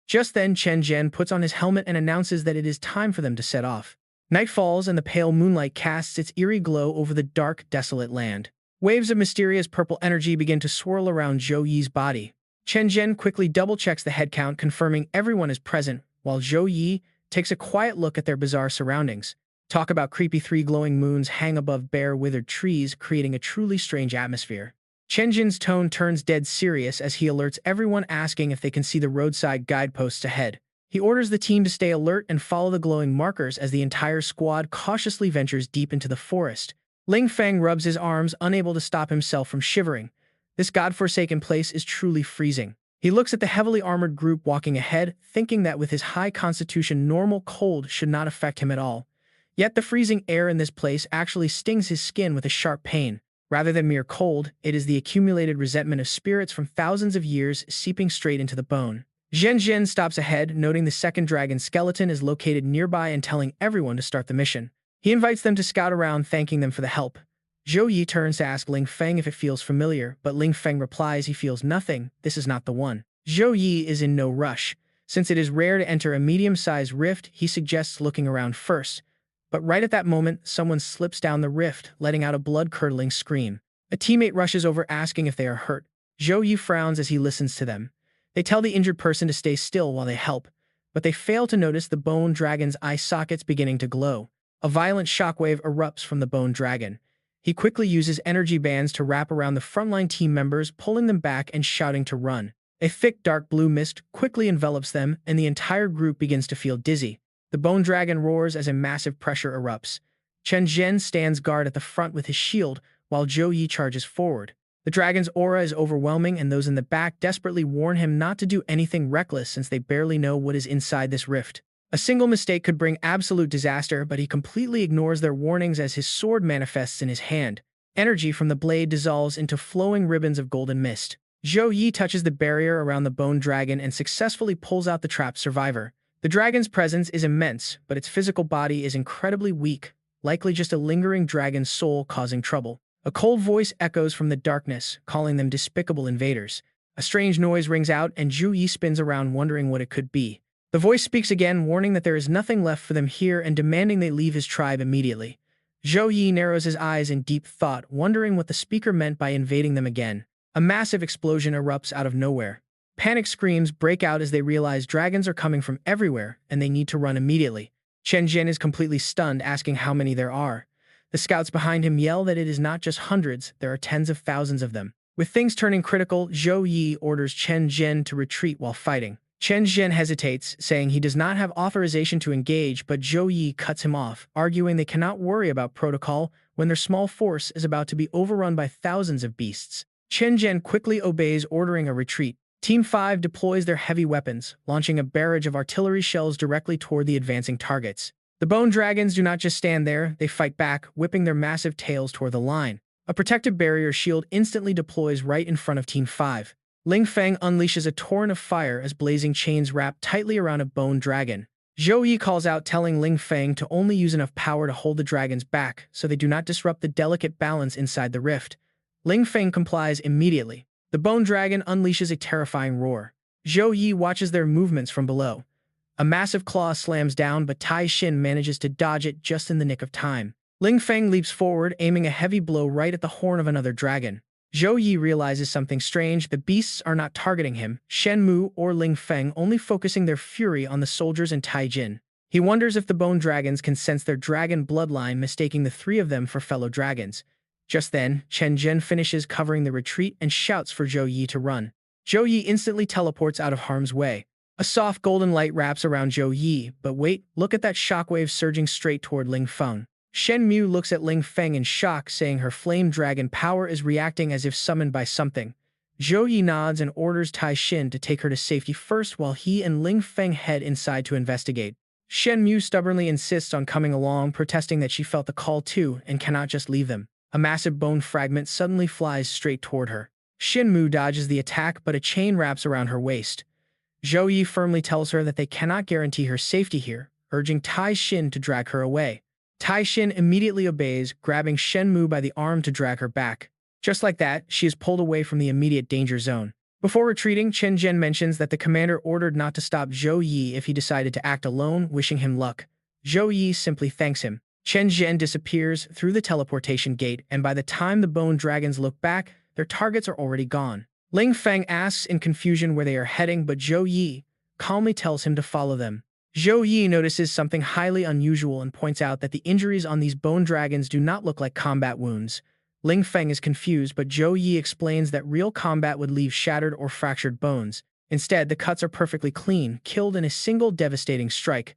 Just then, Chen Zhen puts on his helmet and announces that it is time for them to set off. Night falls and the pale moonlight casts its eerie glow over the dark, desolate land. Waves of mysterious purple energy begin to swirl around Zhou Yi's body. Chen Zhen quickly double-checks the head count, confirming everyone is present, while Zhou Yi takes a quiet look at their bizarre surroundings. Talk about creepy. 3 glowing moons hang above bare, withered trees, creating a truly strange atmosphere. Chen Zhen's tone turns dead serious as he alerts everyone, asking if they can see the roadside guideposts ahead. He orders the team to stay alert and follow the glowing markers as the entire squad cautiously ventures deep into the forest. Ling Feng rubs his arms, unable to stop himself from shivering. This godforsaken place is truly freezing. He looks at the heavily armored group walking ahead, thinking that with his high constitution, normal cold should not affect him at all. Yet the freezing air in this place actually stings his skin with a sharp pain. Rather than mere cold, it is the accumulated resentment of spirits from thousands of years seeping straight into the bone. Zhen Zhen stops ahead, noting the second dragon skeleton is located nearby and telling everyone to start the mission. He invites them to scout around, thanking them for the help. Zhou Yi turns to ask Ling Feng if it feels familiar, but Ling Feng replies he feels nothing, this is not the one. Zhou Yi is in no rush. Since it is rare to enter a medium-sized rift, he suggests looking around first. But right at that moment, someone slips down the rift, letting out a blood-curdling scream. A teammate rushes over, asking if they are hurt. Zhou Yi frowns as he listens to them. They tell the injured person to stay still while they help, but they fail to notice the bone dragon's eye sockets beginning to glow. A violent shockwave erupts from the bone dragon. He quickly uses energy bands to wrap around the frontline team members, pulling them back and shouting to run. A thick dark blue mist quickly envelops them, and the entire group begins to feel dizzy. The bone dragon roars as a massive pressure erupts. Chen Zhen stands guard at the front with his shield, while Zhou Yi charges forward. The dragon's aura is overwhelming, and those in the back desperately warn him not to do anything reckless since they barely know what is inside this rift. A single mistake could bring absolute disaster, but he completely ignores their warnings as his sword manifests in his hand. Energy from the blade dissolves into flowing ribbons of golden mist. Zhou Yi touches the barrier around the bone dragon and successfully pulls out the trapped survivor. The dragon's presence is immense, but its physical body is incredibly weak, likely just a lingering dragon soul causing trouble. A cold voice echoes from the darkness, calling them despicable invaders. A strange noise rings out, and Zhou Yi spins around, wondering what it could be. The voice speaks again, warning that there is nothing left for them here and demanding they leave his tribe immediately. Zhou Yi narrows his eyes in deep thought, wondering what the speaker meant by invading them again. A massive explosion erupts out of nowhere. Panic screams break out as they realize dragons are coming from everywhere and they need to run immediately. Chen Jin is completely stunned, asking how many there are. The scouts behind him yell that it is not just hundreds, there are tens of thousands of them. With things turning critical, Zhou Yi orders Chen Jin to retreat while fighting. Chen Jin hesitates, saying he does not have authorization to engage, but Zhou Yi cuts him off, arguing they cannot worry about protocol when their small force is about to be overrun by thousands of beasts. Chen Jin quickly obeys, ordering a retreat. Team 5 deploys their heavy weapons, launching a barrage of artillery shells directly toward the advancing targets. The bone dragons do not just stand there, they fight back, whipping their massive tails toward the line. A protective barrier shield instantly deploys right in front of Team 5. Ling Feng unleashes a torrent of fire as blazing chains wrap tightly around a bone dragon. Zhou Yi calls out, telling Ling Feng to only use enough power to hold the dragons back so they do not disrupt the delicate balance inside the rift. Ling Feng complies immediately. The bone dragon unleashes a terrifying roar. Zhou Yi watches their movements from below. A massive claw slams down, but Tai Xin manages to dodge it just in the nick of time. Ling Feng leaps forward, aiming a heavy blow right at the horn of another dragon. Zhou Yi realizes something strange. The beasts are not targeting him, Shen Mu or Ling Feng, only focusing their fury on the soldiers and Tai Jin. He wonders if the bone dragons can sense their dragon bloodline, mistaking the three of them for fellow dragons. Just then, Chen Jin finishes covering the retreat and shouts for Zhou Yi to run. Zhou Yi instantly teleports out of harm's way. A soft golden light wraps around Zhou Yi, but wait, look at that shockwave surging straight toward Ling Feng. Shen Mu looks at Ling Feng in shock, saying her flame dragon power is reacting as if summoned by something. Zhou Yi nods and orders Tai Xin to take her to safety first while he and Ling Feng head inside to investigate. Shen Mu stubbornly insists on coming along, protesting that she felt the call too and cannot just leave them. A massive bone fragment suddenly flies straight toward her. Shen Mu dodges the attack, but a chain wraps around her waist. Zhou Yi firmly tells her that they cannot guarantee her safety here, urging Tai Xin to drag her away. Tai Xin immediately obeys, grabbing Shen Mu by the arm to drag her back. Just like that, she is pulled away from the immediate danger zone. Before retreating, Chen Zhen mentions that the commander ordered not to stop Zhou Yi if he decided to act alone, wishing him luck. Zhou Yi simply thanks him. Chen Zhen disappears through the teleportation gate, and by the time the bone dragons look back, their targets are already gone. Ling Feng asks in confusion where they are heading, but Zhou Yi calmly tells him to follow them. Zhou Yi notices something highly unusual and points out that the injuries on these bone dragons do not look like combat wounds. Ling Feng is confused, but Zhou Yi explains that real combat would leave shattered or fractured bones. Instead, the cuts are perfectly clean, killed in a single devastating strike.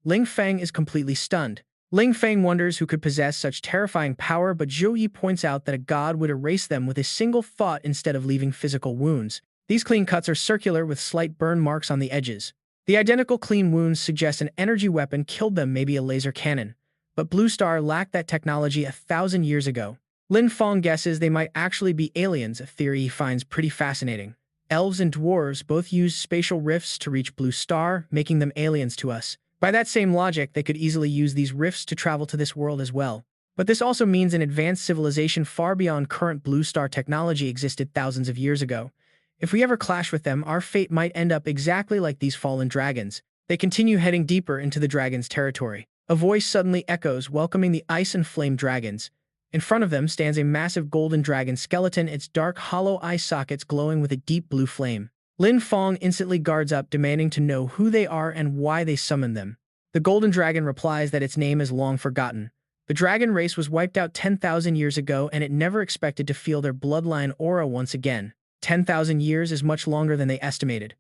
Ling Feng is completely stunned. Ling Feng wonders who could possess such terrifying power, but Zhou Yi points out that a god would erase them with a single thought instead of leaving physical wounds. These clean cuts are circular with slight burn marks on the edges. The identical clean wounds suggest an energy weapon killed them, maybe a laser cannon. But Blue Star lacked that technology 1,000 years ago. Lin Feng guesses they might actually be aliens, a theory he finds pretty fascinating. Elves and dwarves both use spatial rifts to reach Blue Star, making them aliens to us. By that same logic, they could easily use these rifts to travel to this world as well. But this also means an advanced civilization far beyond current Blue Star technology existed thousands of years ago. If we ever clash with them, our fate might end up exactly like these fallen dragons. They continue heading deeper into the dragon's territory. A voice suddenly echoes, welcoming the ice and flame dragons. In front of them stands a massive golden dragon skeleton, its dark, hollow eye sockets glowing with a deep blue flame. Lin Feng instantly guards up, demanding to know who they are and why they summoned them. The golden dragon replies that its name is long forgotten. The dragon race was wiped out 10,000 years ago, and it never expected to feel their bloodline aura once again. 10,000 years is much longer than they estimated.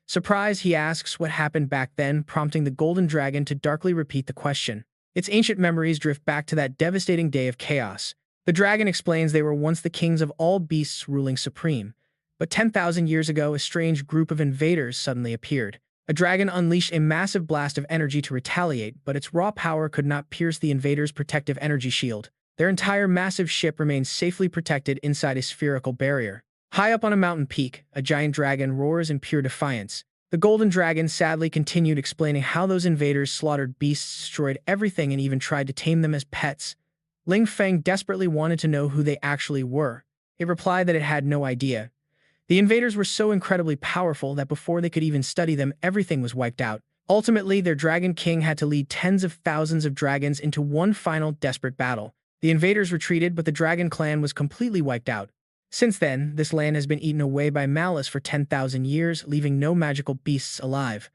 Surprised, he asks what happened back then, prompting the golden dragon to darkly repeat the question. Its ancient memories drift back to that devastating day of chaos. The dragon explains they were once the kings of all beasts, ruling supreme. But 10,000 years ago, a strange group of invaders suddenly appeared. A dragon unleashed a massive blast of energy to retaliate, but its raw power could not pierce the invaders' protective energy shield. Their entire massive ship remains safely protected inside a spherical barrier. High up on a mountain peak, a giant dragon roars in pure defiance. The golden dragon sadly continued, explaining how those invaders slaughtered beasts, destroyed everything, and even tried to tame them as pets. Ling Feng desperately wanted to know who they actually were. It replied that it had no idea. The invaders were so incredibly powerful that before they could even study them, everything was wiped out. Ultimately, their dragon king had to lead tens of thousands of dragons into one final desperate battle. The invaders retreated, but the dragon clan was completely wiped out. Since then, this land has been eaten away by malice for 10,000 years, leaving no magical beasts alive.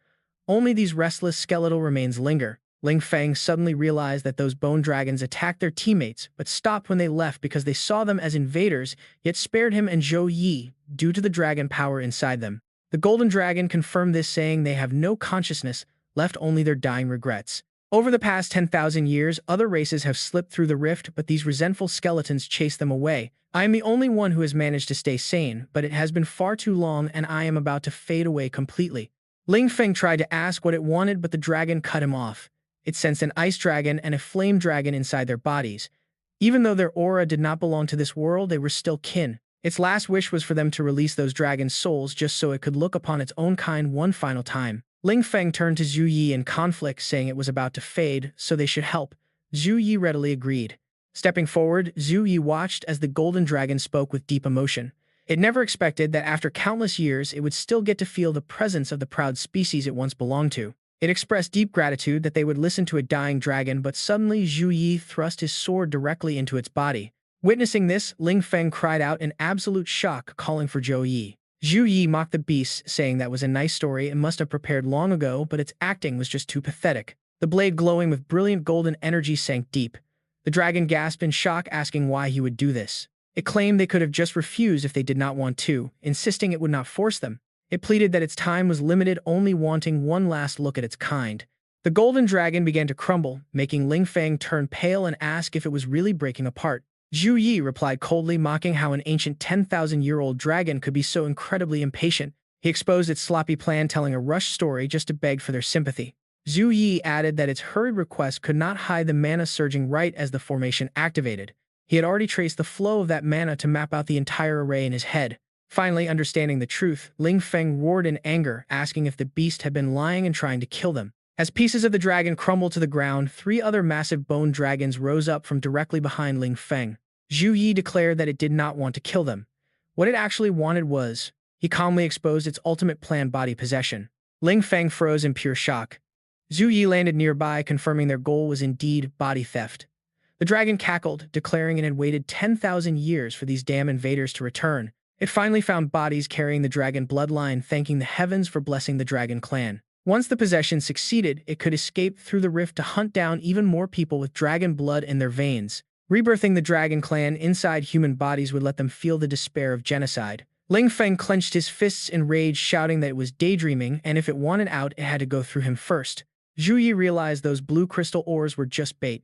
Only these restless skeletal remains linger. Ling Feng suddenly realized that those bone dragons attacked their teammates, but stopped when they left because they saw them as invaders, yet spared him and Zhou Yi due to the dragon power inside them. The golden dragon confirmed this, saying they have no consciousness, left only their dying regrets. Over the past 10,000 years, other races have slipped through the rift, but these resentful skeletons chase them away. I am the only one who has managed to stay sane, but it has been far too long and I am about to fade away completely. Ling Feng tried to ask what it wanted, but the dragon cut him off. It sensed an ice dragon and a flame dragon inside their bodies. Even though their aura did not belong to this world, they were still kin. Its last wish was for them to release those dragons' souls just so it could look upon its own kind one final time. Ling Feng turned to Zhou Yi in conflict, saying it was about to fade, so they should help. Zhou Yi readily agreed. Stepping forward, Zhou Yi watched as the golden dragon spoke with deep emotion. It never expected that after countless years it would still get to feel the presence of the proud species it once belonged to. It expressed deep gratitude that they would listen to a dying dragon, but suddenly Zhou Yi thrust his sword directly into its body. Witnessing this, Ling Feng cried out in absolute shock, calling for Zhou Yi. Zhou Yi mocked the beast, saying that was a nice story it must have prepared long ago, but its acting was just too pathetic. The blade, glowing with brilliant golden energy, sank deep. The dragon gasped in shock, asking why he would do this. It claimed they could have just refused if they did not want to, insisting it would not force them. It pleaded that its time was limited, only wanting one last look at its kind. The golden dragon began to crumble, making Ling Feng turn pale and ask if it was really breaking apart. Zhou Yi replied coldly, mocking how an ancient 10,000-year-old dragon could be so incredibly impatient. He exposed its sloppy plan, telling a rushed story just to beg for their sympathy. Zhou Yi added that its hurried request could not hide the mana surging right as the formation activated. He had already traced the flow of that mana to map out the entire array in his head. Finally, understanding the truth, Ling Feng roared in anger, asking if the beast had been lying and trying to kill them. As pieces of the dragon crumbled to the ground, 3 other massive bone dragons rose up from directly behind Ling Feng. Zhou Yi declared that it did not want to kill them. What it actually wanted was, he calmly exposed its ultimate plan: body possession. Ling Feng froze in pure shock. Zhou Yi landed nearby, confirming their goal was indeed body theft. The dragon cackled, declaring it had waited 10,000 years for these damn invaders to return. It finally found bodies carrying the dragon bloodline, thanking the heavens for blessing the dragon clan. Once the possession succeeded, it could escape through the rift to hunt down even more people with dragon blood in their veins. Rebirthing the dragon clan inside human bodies would let them feel the despair of genocide. Ling Feng clenched his fists in rage, shouting that it was daydreaming, and if it wanted out, it had to go through him first. Zhou Yi realized those blue crystal ores were just bait.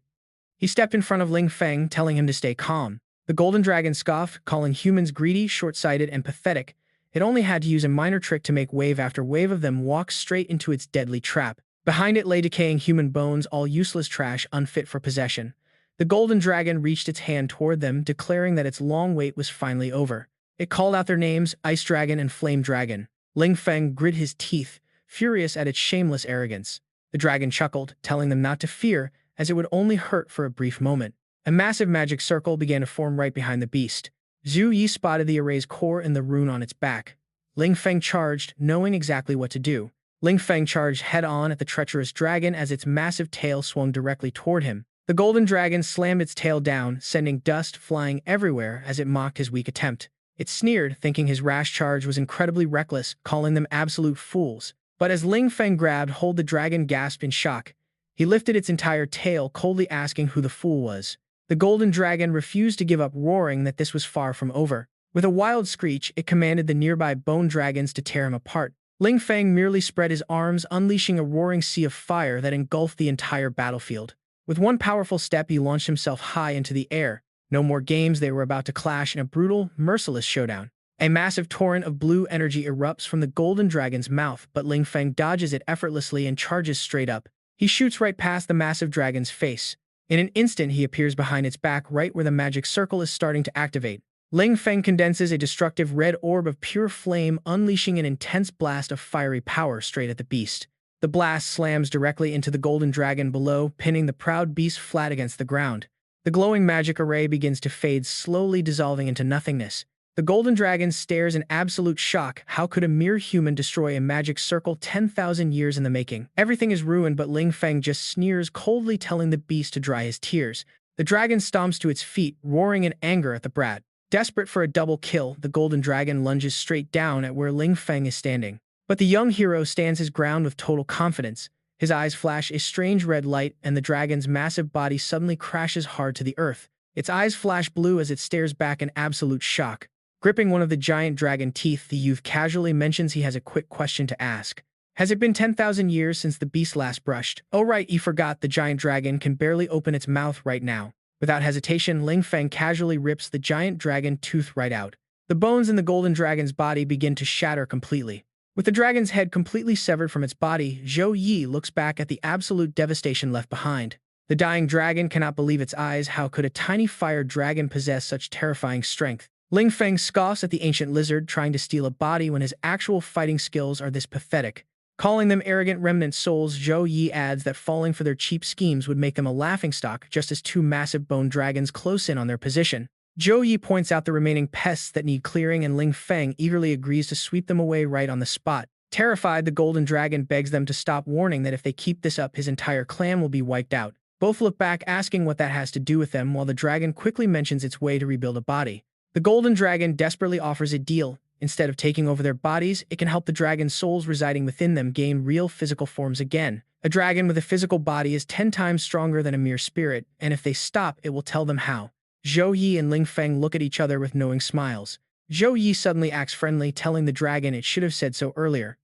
He stepped in front of Ling Feng, telling him to stay calm. The golden dragon scoffed, calling humans greedy, short-sighted, and pathetic. It only had to use a minor trick to make wave after wave of them walk straight into its deadly trap. Behind it lay decaying human bones, all useless trash, unfit for possession. The golden dragon reached its hand toward them, declaring that its long wait was finally over. It called out their names, Ice Dragon and Flame Dragon. Ling Feng grit his teeth, furious at its shameless arrogance. The dragon chuckled, telling them not to fear, as it would only hurt for a brief moment. A massive magic circle began to form right behind the beast. Zhou Yi spotted the array's core and the rune on its back. Ling Feng charged, knowing exactly what to do. Ling Feng charged head-on at the treacherous dragon as its massive tail swung directly toward him. The golden dragon slammed its tail down, sending dust flying everywhere as it mocked his weak attempt. It sneered, thinking his rash charge was incredibly reckless, calling them absolute fools. But as Ling Feng grabbed hold, the dragon gasped in shock. He lifted its entire tail, coldly asking who the fool was. The golden dragon refused to give up, roaring that this was far from over. With a wild screech, it commanded the nearby bone dragons to tear him apart. Ling Feng merely spread his arms, unleashing a roaring sea of fire that engulfed the entire battlefield. With one powerful step, he launched himself high into the air. No more games, they were about to clash in a brutal, merciless showdown. A massive torrent of blue energy erupts from the golden dragon's mouth, but Ling Feng dodges it effortlessly and charges straight up. He shoots right past the massive dragon's face. In an instant, he appears behind its back, right where the magic circle is starting to activate. Ling Feng condenses a destructive red orb of pure flame, unleashing an intense blast of fiery power straight at the beast. The blast slams directly into the golden dragon below, pinning the proud beast flat against the ground. The glowing magic array begins to fade, slowly dissolving into nothingness. The golden dragon stares in absolute shock. How could a mere human destroy a magic circle 10,000 years in the making? Everything is ruined, but Ling Feng just sneers, coldly telling the beast to dry his tears. The dragon stomps to its feet, roaring in anger at the brat. Desperate for a double kill, the golden dragon lunges straight down at where Ling Feng is standing. But the young hero stands his ground with total confidence. His eyes flash a strange red light, and the dragon's massive body suddenly crashes hard to the earth. Its eyes flash blue as it stares back in absolute shock. Gripping one of the giant dragon teeth, the youth casually mentions he has a quick question to ask. Has it been 10,000 years since the beast last brushed? Oh right, you forgot, the giant dragon can barely open its mouth right now. Without hesitation, Ling Feng casually rips the giant dragon tooth right out. The bones in the golden dragon's body begin to shatter completely. With the dragon's head completely severed from its body, Zhou Yi looks back at the absolute devastation left behind. The dying dragon cannot believe its eyes. How could a tiny fire dragon possess such terrifying strength? Ling Feng scoffs at the ancient lizard trying to steal a body when his actual fighting skills are this pathetic. Calling them arrogant remnant souls, Zhou Yi adds that falling for their cheap schemes would make them a laughingstock, just as two massive bone dragons close in on their position. Zhou Yi points out the remaining pests that need clearing, and Ling Feng eagerly agrees to sweep them away right on the spot. Terrified, the golden dragon begs them to stop, warning that if they keep this up, his entire clan will be wiped out. Both look back, asking what that has to do with them, while the dragon quickly mentions its way to rebuild a body. The golden dragon desperately offers a deal. Instead of taking over their bodies, it can help the dragon's souls residing within them gain real physical forms again. A dragon with a physical body is 10 times stronger than a mere spirit, and if they stop, it will tell them how. Zhou Yi and Ling Feng look at each other with knowing smiles. Zhou Yi suddenly acts friendly, telling the dragon it should have said so earlier.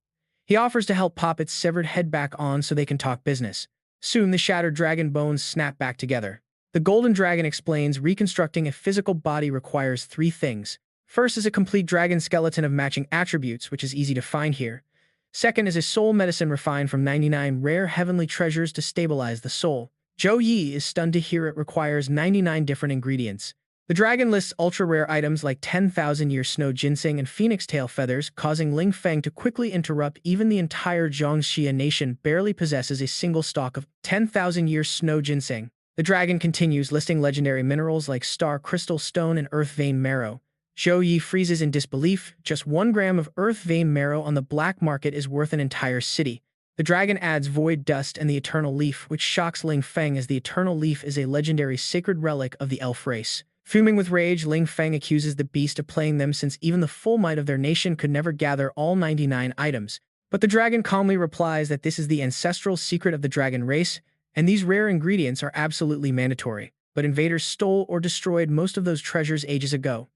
He offers to help pop its severed head back on so they can talk business. Soon, the shattered dragon bones snap back together. The golden dragon explains reconstructing a physical body requires 3 things. First is a complete dragon skeleton of matching attributes, which is easy to find here. Second is a soul medicine refined from 99 rare heavenly treasures to stabilize the soul. Zhou Yi is stunned to hear it requires 99 different ingredients. The dragon lists ultra-rare items like 10,000-year snow ginseng and phoenix tail feathers, causing Ling Feng to quickly interrupt. Even the entire Jiangxia nation barely possesses a single stalk of 10,000-year snow ginseng. The dragon continues, listing legendary minerals like star crystal stone and earth vein marrow. Zhou Yi freezes in disbelief. Just 1 gram of earth vein marrow on the black market is worth an entire city. The dragon adds void dust and the eternal leaf, which shocks Ling Feng, as the eternal leaf is a legendary sacred relic of the elf race. Fuming with rage, Ling Feng accuses the beast of playing them, since even the full might of their nation could never gather all 99 items. But the dragon calmly replies that this is the ancestral secret of the dragon race, and these rare ingredients are absolutely mandatory. But invaders stole or destroyed most of those treasures ages ago.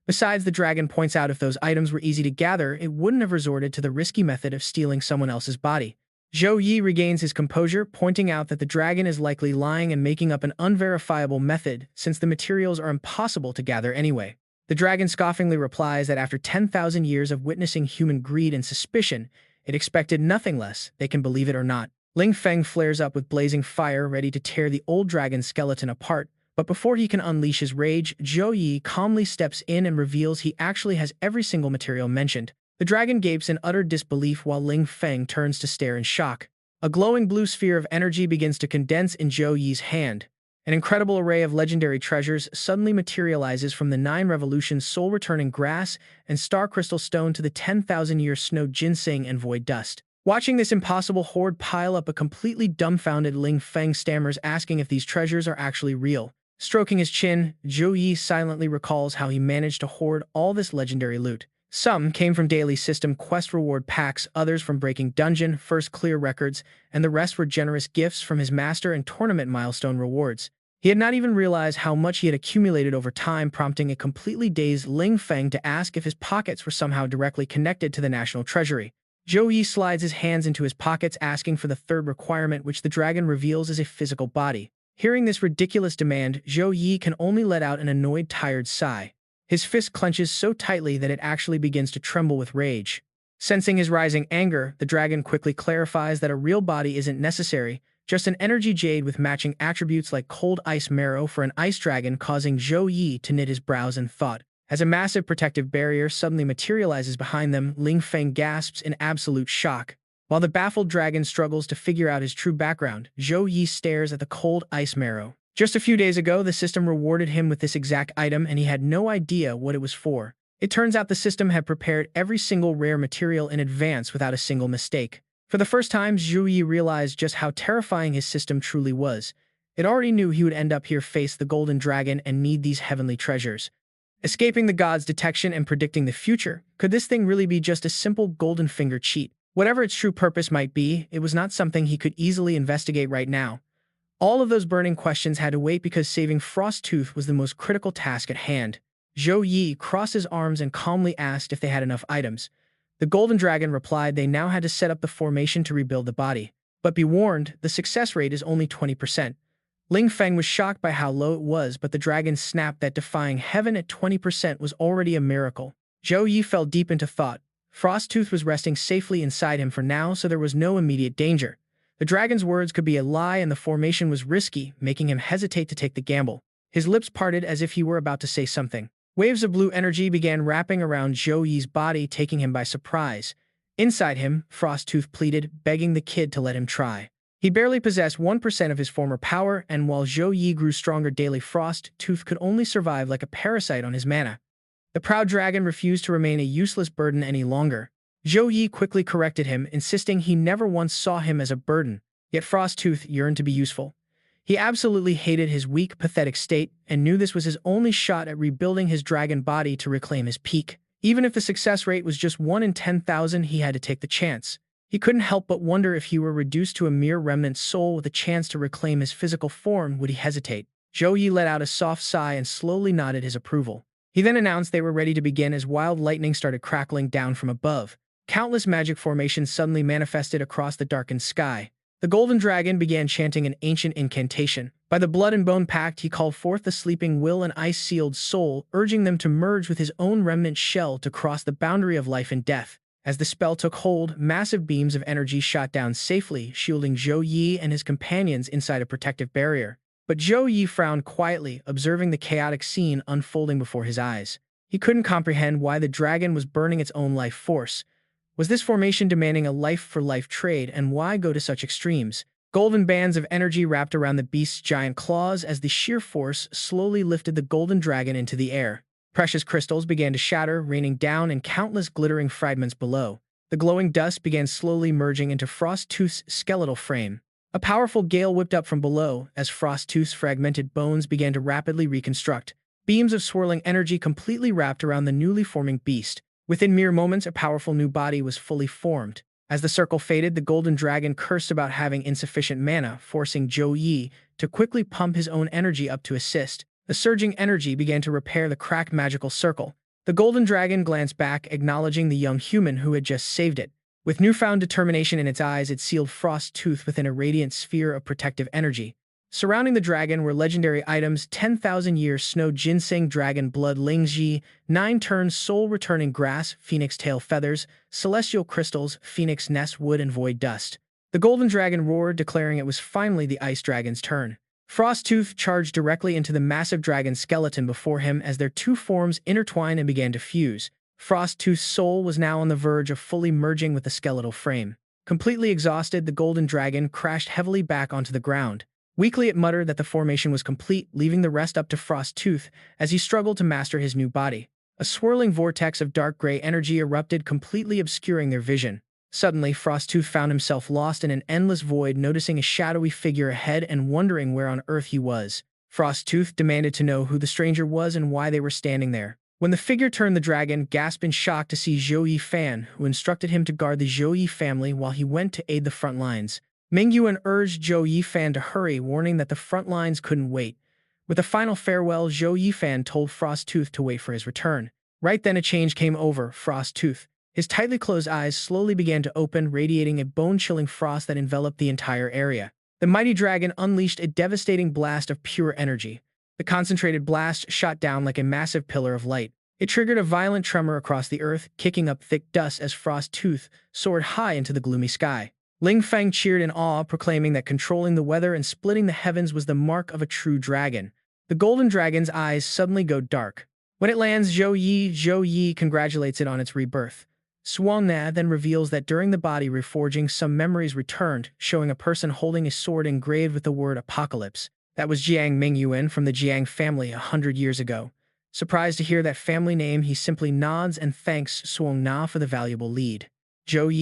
Besides, the dragon points out if those items were easy to gather, it wouldn't have resorted to the risky method of stealing someone else's body. Zhou Yi regains his composure, pointing out that the dragon is likely lying and making up an unverifiable method, since the materials are impossible to gather anyway. The dragon scoffingly replies that after 10,000 years of witnessing human greed and suspicion, it expected nothing less, they can believe it or not. Ling Feng flares up with blazing fire, ready to tear the old dragon's skeleton apart, but before he can unleash his rage, Zhou Yi calmly steps in and reveals he actually has every single material mentioned. The dragon gapes in utter disbelief while Ling Feng turns to stare in shock. A glowing blue sphere of energy begins to condense in Zhou Yi's hand. An incredible array of legendary treasures suddenly materializes, from the 9 revolutions soul-returning grass and star crystal stone to the 10,000-year snow ginseng and void dust. Watching this impossible hoard pile up, a completely dumbfounded Ling Feng stammers, asking if these treasures are actually real. Stroking his chin, Zhou Yi silently recalls how he managed to hoard all this legendary loot. Some came from daily system quest reward packs, others from breaking dungeon first clear records, and the rest were generous gifts from his master and tournament milestone rewards. He had not even realized how much he had accumulated over time, prompting a completely dazed Ling Feng to ask if his pockets were somehow directly connected to the national treasury. Zhou Yi slides his hands into his pockets, asking for the 3rd requirement, which the dragon reveals is a physical body. Hearing this ridiculous demand, Zhou Yi can only let out an annoyed, tired sigh. His fist clenches so tightly that it actually begins to tremble with rage. Sensing his rising anger, the dragon quickly clarifies that a real body isn't necessary, just an energy jade with matching attributes like cold ice marrow for an ice dragon, causing Zhou Yi to knit his brows in thought. As a massive protective barrier suddenly materializes behind them, Ling Feng gasps in absolute shock. While the baffled dragon struggles to figure out his true background, Zhou Yi stares at the cold ice marrow. Just a few days ago, the system rewarded him with this exact item, and he had no idea what it was for. It turns out the system had prepared every single rare material in advance without a single mistake. For the first time, Zhou Yi realized just how terrifying his system truly was. It already knew he would end up here, face the golden dragon, and need these heavenly treasures. Escaping the god's detection and predicting the future, could this thing really be just a simple golden finger cheat? Whatever its true purpose might be, it was not something he could easily investigate right now. All of those burning questions had to wait because saving Frosttooth was the most critical task at hand. Zhou Yi crossed his arms and calmly asked if they had enough items. The Golden Dragon replied they now had to set up the formation to rebuild the body. But be warned, the success rate is only 20%. Ling Feng was shocked by how low it was, but the dragon snapped that defying heaven at 20% was already a miracle. Zhou Yi fell deep into thought. Frosttooth was resting safely inside him for now, so there was no immediate danger. The dragon's words could be a lie and the formation was risky, making him hesitate to take the gamble. His lips parted as if he were about to say something. Waves of blue energy began wrapping around Zhou Yi's body, taking him by surprise. Inside him, Frosttooth pleaded, begging the kid to let him try. He barely possessed 1% of his former power, and while Zhou Yi grew stronger daily, Frosttooth could only survive like a parasite on his mana. The proud dragon refused to remain a useless burden any longer. Zhou Yi quickly corrected him, insisting he never once saw him as a burden, yet Frosttooth yearned to be useful. He absolutely hated his weak, pathetic state, and knew this was his only shot at rebuilding his dragon body to reclaim his peak. Even if the success rate was just 1 in 10,000, he had to take the chance. He couldn't help but wonder if he were reduced to a mere remnant soul with a chance to reclaim his physical form, would he hesitate? Zhou Yi let out a soft sigh and slowly nodded his approval. He then announced they were ready to begin as wild lightning started crackling down from above. Countless magic formations suddenly manifested across the darkened sky. The Golden Dragon began chanting an ancient incantation. By the blood and bone pact, he called forth the sleeping will and ice-sealed soul, urging them to merge with his own remnant shell to cross the boundary of life and death. As the spell took hold, massive beams of energy shot down safely, shielding Zhou Yi and his companions inside a protective barrier. But Zhou Yi frowned quietly, observing the chaotic scene unfolding before his eyes. He couldn't comprehend why the dragon was burning its own life force. Was this formation demanding a life-for-life trade, and why go to such extremes? Golden bands of energy wrapped around the beast's giant claws as the sheer force slowly lifted the golden dragon into the air. Precious crystals began to shatter, raining down in countless glittering fragments below. The glowing dust began slowly merging into Frosttooth's skeletal frame. A powerful gale whipped up from below as Frosttooth's fragmented bones began to rapidly reconstruct. Beams of swirling energy completely wrapped around the newly forming beast. Within mere moments, a powerful new body was fully formed. As the circle faded, the golden dragon cursed about having insufficient mana, forcing Zhou Yi to quickly pump his own energy up to assist. The surging energy began to repair the cracked magical circle. The golden dragon glanced back, acknowledging the young human who had just saved it. With newfound determination in its eyes, it sealed Frosttooth within a radiant sphere of protective energy. Surrounding the dragon were legendary items: 10,000-year snow ginseng, dragon blood lingji, 9-turn soul-returning grass, phoenix tail feathers, celestial crystals, phoenix nest wood, and void dust. The golden dragon roared, declaring it was finally the ice dragon's turn. Frosttooth charged directly into the massive dragon skeleton before him as their two forms intertwined and began to fuse. Frosttooth's soul was now on the verge of fully merging with the skeletal frame. Completely exhausted, the golden dragon crashed heavily back onto the ground. Weakly, it muttered that the formation was complete, leaving the rest up to Frosttooth as he struggled to master his new body. A swirling vortex of dark gray energy erupted, completely obscuring their vision. Suddenly, Frosttooth found himself lost in an endless void, noticing a shadowy figure ahead and wondering where on earth he was. Frosttooth demanded to know who the stranger was and why they were standing there. When the figure turned, the dragon gasped in shock to see Zhou Yi Fan, who instructed him to guard the Zhou Yi family while he went to aid the front lines. Mingyuan urged Zhou Yi Fan to hurry, warning that the front lines couldn't wait. With a final farewell, Zhou Yi Fan told Frosttooth to wait for his return. Right then, a change came over Frosttooth. His tightly closed eyes slowly began to open, radiating a bone-chilling frost that enveloped the entire area. The mighty dragon unleashed a devastating blast of pure energy. The concentrated blast shot down like a massive pillar of light. It triggered a violent tremor across the earth, kicking up thick dust as Frosttooth soared high into the gloomy sky. Ling Feng cheered in awe, proclaiming that controlling the weather and splitting the heavens was the mark of a true dragon. The golden dragon's eyes suddenly go dark. When it lands, Zhou Yi congratulates it on its rebirth. Suang then reveals that during the body reforging, some memories returned, showing a person holding a sword engraved with the word apocalypse. That was Jiang Mingyuan from the Jiang family 100 years ago. Surprised to hear that family name, he simply nods and thanks Suang for the valuable lead. Zhou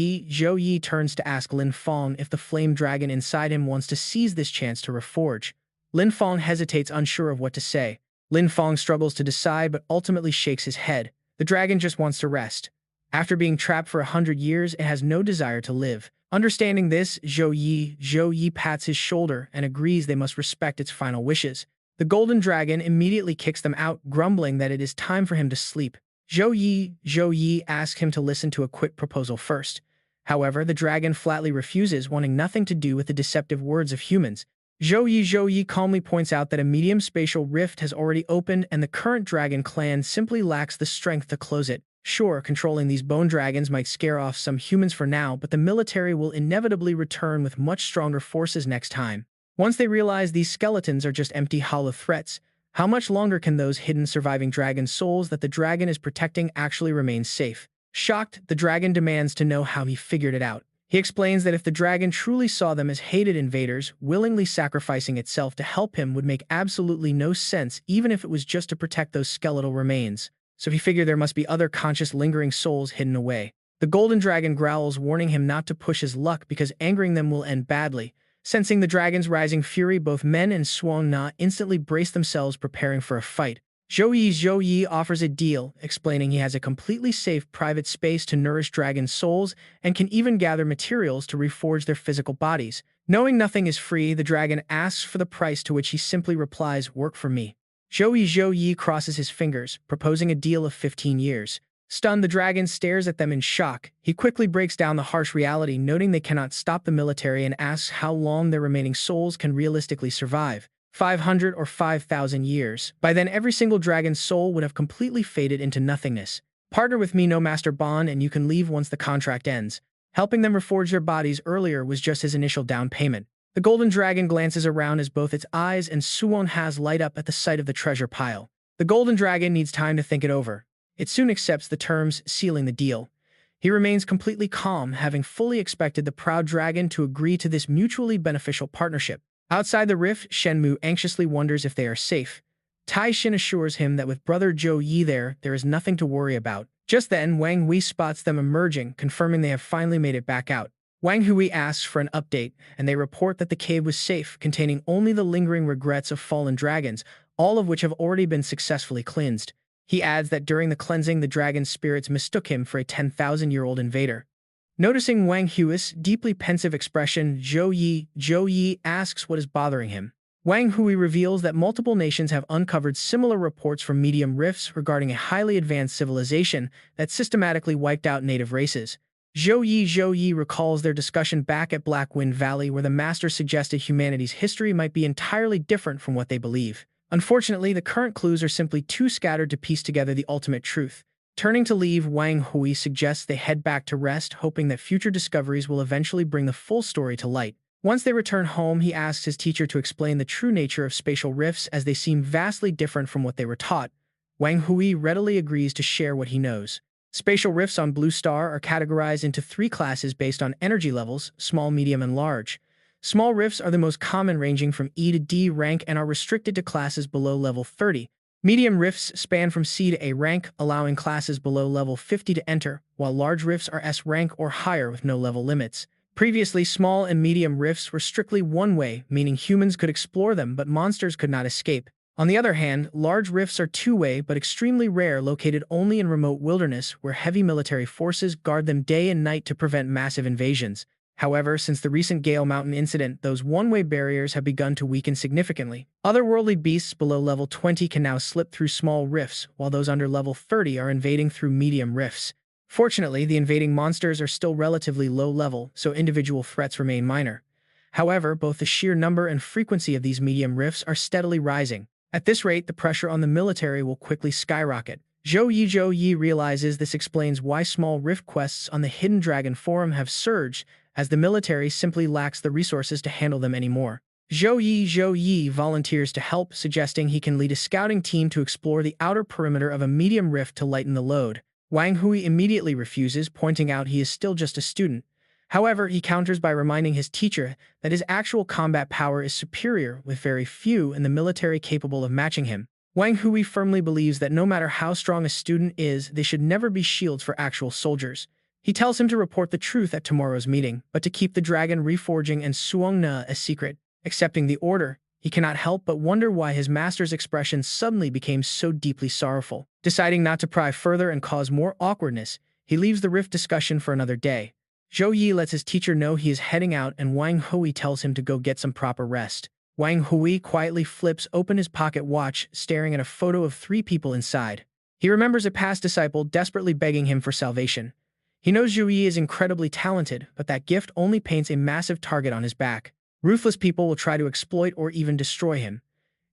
Yi turns to ask Lin Fong if the flame dragon inside him wants to seize this chance to reforge. Lin Fong hesitates, unsure of what to say. Lin Fong struggles to decide but ultimately shakes his head. The dragon just wants to rest. After being trapped for 100 years, it has no desire to live. Understanding this, Zhou Yi pats his shoulder and agrees they must respect its final wishes. The golden dragon immediately kicks them out, grumbling that it is time for him to sleep. Zhou Yi asks him to listen to a quick proposal first. However, the dragon flatly refuses, wanting nothing to do with the deceptive words of humans. Zhou Yi calmly points out that a medium spatial rift has already opened and the current dragon clan simply lacks the strength to close it. Sure, controlling these bone dragons might scare off some humans for now, but the military will inevitably return with much stronger forces next time. Once they realize these skeletons are just empty, hollow threats, how much longer can those hidden surviving dragon souls that the dragon is protecting actually remain safe? Shocked, the dragon demands to know how he figured it out. He explains that if the dragon truly saw them as hated invaders, willingly sacrificing itself to help him would make absolutely no sense, even if it was just to protect those skeletal remains. So he figured there must be other conscious lingering souls hidden away. The golden dragon growls, warning him not to push his luck because angering them will end badly. Sensing the dragon's rising fury, both men and Suong Na instantly brace themselves, preparing for a fight. Zhou Yi offers a deal, explaining he has a completely safe private space to nourish dragon souls and can even gather materials to reforge their physical bodies. Knowing nothing is free, the dragon asks for the price, to which he simply replies, "Work for me." Zhou Yi crosses his fingers, proposing a deal of 15 years. Stunned, the dragon stares at them in shock. He quickly breaks down the harsh reality, noting they cannot stop the military, and asks how long their remaining souls can realistically survive. 500 or 5,000 years. By then, every single dragon's soul would have completely faded into nothingness. Partner with me, no master bond, and you can leave once the contract ends. Helping them reforge their bodies earlier was just his initial down payment. The golden dragon glances around as both its eyes and Suwon Ha's light up at the sight of the treasure pile. The golden dragon needs time to think it over. It soon accepts the terms, sealing the deal. He remains completely calm, having fully expected the proud dragon to agree to this mutually beneficial partnership. Outside the rift, Shenmu anxiously wonders if they are safe. Tai Xin assures him that with brother Zhou Yi there is nothing to worry about. Just then, Wang Hui spots them emerging, confirming they have finally made it back out. Wang Hui asks for an update, and they report that the cave was safe, containing only the lingering regrets of fallen dragons, all of which have already been successfully cleansed. He adds that during the cleansing, the dragon's spirits mistook him for a 10,000-year-old invader. Noticing Wang Hui's deeply pensive expression, Zhou Yi asks what is bothering him. Wang Hui reveals that multiple nations have uncovered similar reports from medium rifts regarding a highly advanced civilization that systematically wiped out native races. Zhou Yi recalls their discussion back at Black Wind Valley, where the master suggested humanity's history might be entirely different from what they believe. Unfortunately, the current clues are simply too scattered to piece together the ultimate truth. Turning to leave, Wang Hui suggests they head back to rest, hoping that future discoveries will eventually bring the full story to light. Once they return home, he asks his teacher to explain the true nature of spatial rifts, as they seem vastly different from what they were taught. Wang Hui readily agrees to share what he knows. Spatial rifts on Blue Star are categorized into 3 classes based on energy levels: small, medium, and large. Small rifts are the most common, ranging from E to D rank, and are restricted to classes below level 30. Medium rifts span from C to A rank, allowing classes below level 50 to enter, while large rifts are S rank or higher with no level limits. Previously, small and medium rifts were strictly one-way, meaning humans could explore them but monsters could not escape. On the other hand, large rifts are two-way but extremely rare, located only in remote wilderness where heavy military forces guard them day and night to prevent massive invasions. However, since the recent Gale Mountain incident, those one-way barriers have begun to weaken significantly. Otherworldly beasts below level 20 can now slip through small rifts, while those under level 30 are invading through medium rifts. Fortunately, the invading monsters are still relatively low level, so individual threats remain minor. However, both the sheer number and frequency of these medium rifts are steadily rising. At this rate, the pressure on the military will quickly skyrocket. Zhou Yi realizes this explains why small rift quests on the Hidden Dragon Forum have surged, as the military simply lacks the resources to handle them anymore. Zhou Yi volunteers to help, suggesting he can lead a scouting team to explore the outer perimeter of a medium rift to lighten the load. Wang Hui immediately refuses, pointing out he is still just a student. However, he counters by reminding his teacher that his actual combat power is superior, with very few in the military capable of matching him. Wang Hui firmly believes that no matter how strong a student is, they should never be shields for actual soldiers. He tells him to report the truth at tomorrow's meeting, but to keep the dragon reforging and Suong Na a secret. Accepting the order, he cannot help but wonder why his master's expression suddenly became so deeply sorrowful. Deciding not to pry further and cause more awkwardness, he leaves the rift discussion for another day. Zhou Yi lets his teacher know he is heading out, and Wang Hui tells him to go get some proper rest. Wang Hui quietly flips open his pocket watch, staring at a photo of 3 people inside. He remembers a past disciple desperately begging him for salvation. He knows Zhou Yi is incredibly talented, but that gift only paints a massive target on his back. Ruthless people will try to exploit or even destroy him.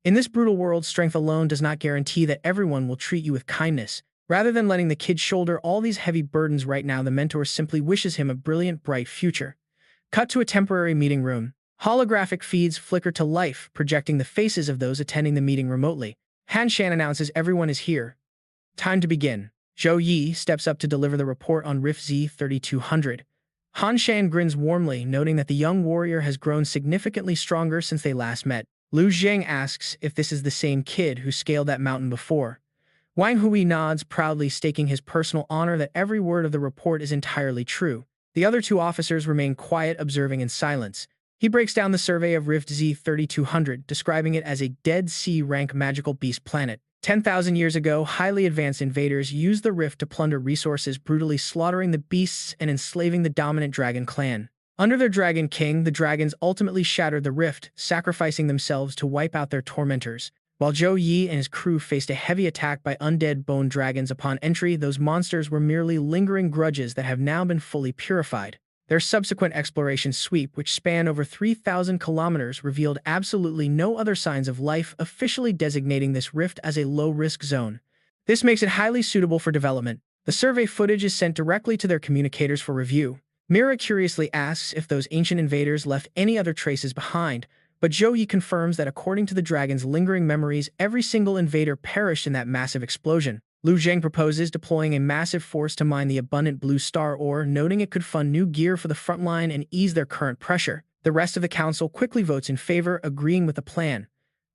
In this brutal world, strength alone does not guarantee that everyone will treat you with kindness. Rather than letting the kid shoulder all these heavy burdens right now, the mentor simply wishes him a brilliant, bright future. Cut to a temporary meeting room. Holographic feeds flicker to life, projecting the faces of those attending the meeting remotely. Han Shan announces everyone is here. Time to begin. Zhou Yi steps up to deliver the report on Rift Z3200. Han Shan grins warmly, noting that the young warrior has grown significantly stronger since they last met. Lu Zheng asks if this is the same kid who scaled that mountain before. Wang Hui nods, proudly staking his personal honor that every word of the report is entirely true. The other 2 officers remain quiet, observing in silence. He breaks down the survey of Rift Z3200, describing it as a Dead Sea-rank magical beast planet. 10,000 years ago, highly advanced invaders used the rift to plunder resources, brutally slaughtering the beasts and enslaving the dominant dragon clan. Under their dragon king, the dragons ultimately shattered the rift, sacrificing themselves to wipe out their tormentors. While Zhou Yi and his crew faced a heavy attack by undead bone dragons upon entry, those monsters were merely lingering grudges that have now been fully purified. Their subsequent exploration sweep, which spanned over 3,000 kilometers, revealed absolutely no other signs of life, officially designating this rift as a low-risk zone. This makes it highly suitable for development. The survey footage is sent directly to their communicators for review. Mira curiously asks if those ancient invaders left any other traces behind, but Zhou Yi confirms that according to the dragon's lingering memories, every single invader perished in that massive explosion. Lu Zheng proposes deploying a massive force to mine the abundant blue star ore, noting it could fund new gear for the front line and ease their current pressure. The rest of the council quickly votes in favor, agreeing with the plan.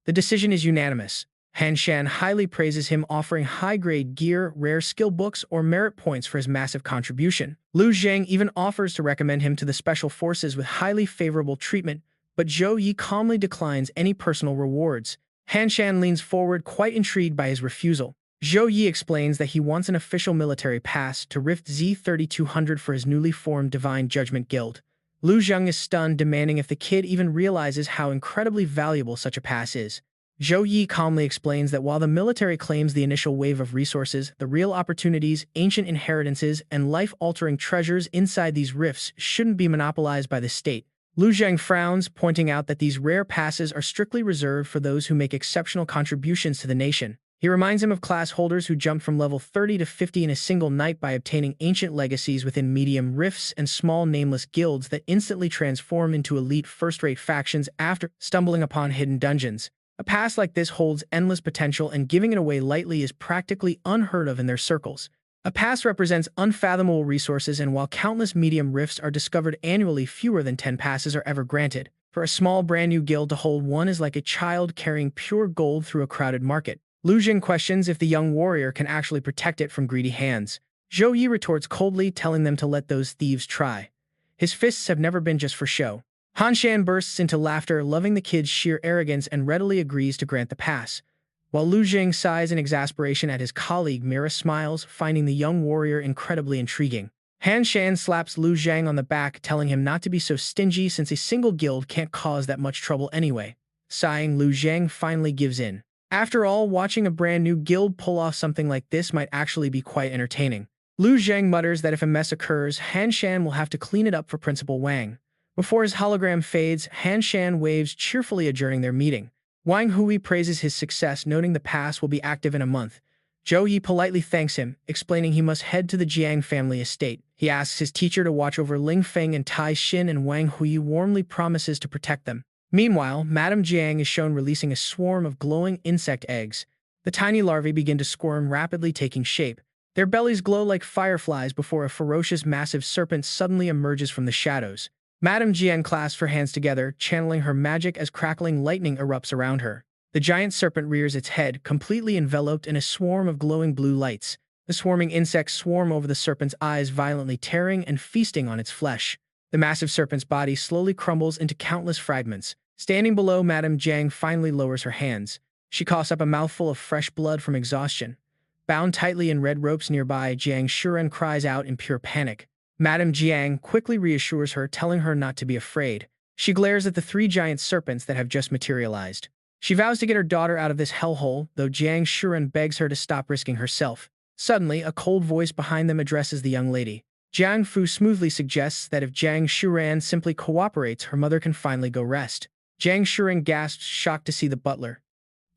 The decision is unanimous. Han Shan highly praises him, offering high-grade gear, rare skill books, or merit points for his massive contribution. Lu Zheng even offers to recommend him to the special forces with highly favorable treatment, but Zhou Yi calmly declines any personal rewards. Han Shan leans forward, quite intrigued by his refusal. Zhou Yi explains that he wants an official military pass to Rift Z3200 for his newly formed Divine Judgment Guild. Lu Zheng is stunned, demanding if the kid even realizes how incredibly valuable such a pass is. Zhou Yi calmly explains that while the military claims the initial wave of resources, the real opportunities, ancient inheritances, and life-altering treasures inside these rifts shouldn't be monopolized by the state. Lu Zheng frowns, pointing out that these rare passes are strictly reserved for those who make exceptional contributions to the nation. He reminds him of class holders who jumped from level 30 to 50 in a single night by obtaining ancient legacies within medium rifts and small nameless guilds that instantly transform into elite first-rate factions after stumbling upon hidden dungeons. A pass like this holds endless potential, and giving it away lightly is practically unheard of in their circles. A pass represents unfathomable resources, and while countless medium rifts are discovered annually, fewer than 10 passes are ever granted. For a small brand new guild to hold one is like a child carrying pure gold through a crowded market. Lu Zheng questions if the young warrior can actually protect it from greedy hands. Zhou Yi retorts coldly, telling them to let those thieves try. His fists have never been just for show. Han Shan bursts into laughter, loving the kid's sheer arrogance, and readily agrees to grant the pass. While Lu Zheng sighs in exasperation at his colleague, Mira smiles, finding the young warrior incredibly intriguing. Han Shan slaps Lu Zheng on the back, telling him not to be so stingy since a single guild can't cause that much trouble anyway. Sighing, Lu Zheng finally gives in. After all, watching a brand new guild pull off something like this might actually be quite entertaining. Lu Zheng mutters that if a mess occurs, Han Shan will have to clean it up for Principal Wang. Before his hologram fades, Han Shan waves, cheerfully adjourning their meeting. Wang Hui praises his success, noting the pass will be active in a month. Zhou Yi politely thanks him, explaining he must head to the Jiang family estate. He asks his teacher to watch over Ling Feng and Tai Xin, and Wang Hui warmly promises to protect them. Meanwhile, Madame Jiang is shown releasing a swarm of glowing insect eggs. The tiny larvae begin to squirm, rapidly taking shape. Their bellies glow like fireflies before a ferocious, massive serpent suddenly emerges from the shadows. Madame Jiang clasps her hands together, channeling her magic as crackling lightning erupts around her. The giant serpent rears its head, completely enveloped in a swarm of glowing blue lights. The swarming insects swarm over the serpent's eyes, violently tearing and feasting on its flesh. The massive serpent's body slowly crumbles into countless fragments. Standing below, Madame Jiang finally lowers her hands. She coughs up a mouthful of fresh blood from exhaustion. Bound tightly in red ropes nearby, Jiang Shuren cries out in pure panic. Madame Jiang quickly reassures her, telling her not to be afraid. She glares at the three giant serpents that have just materialized. She vows to get her daughter out of this hellhole, though Jiang Shuren begs her to stop risking herself. Suddenly, a cold voice behind them addresses the young lady. Jiang Fu smoothly suggests that if Jiang Shuren simply cooperates, her mother can finally go rest. Jiang Shuren gasps, shocked to see the butler.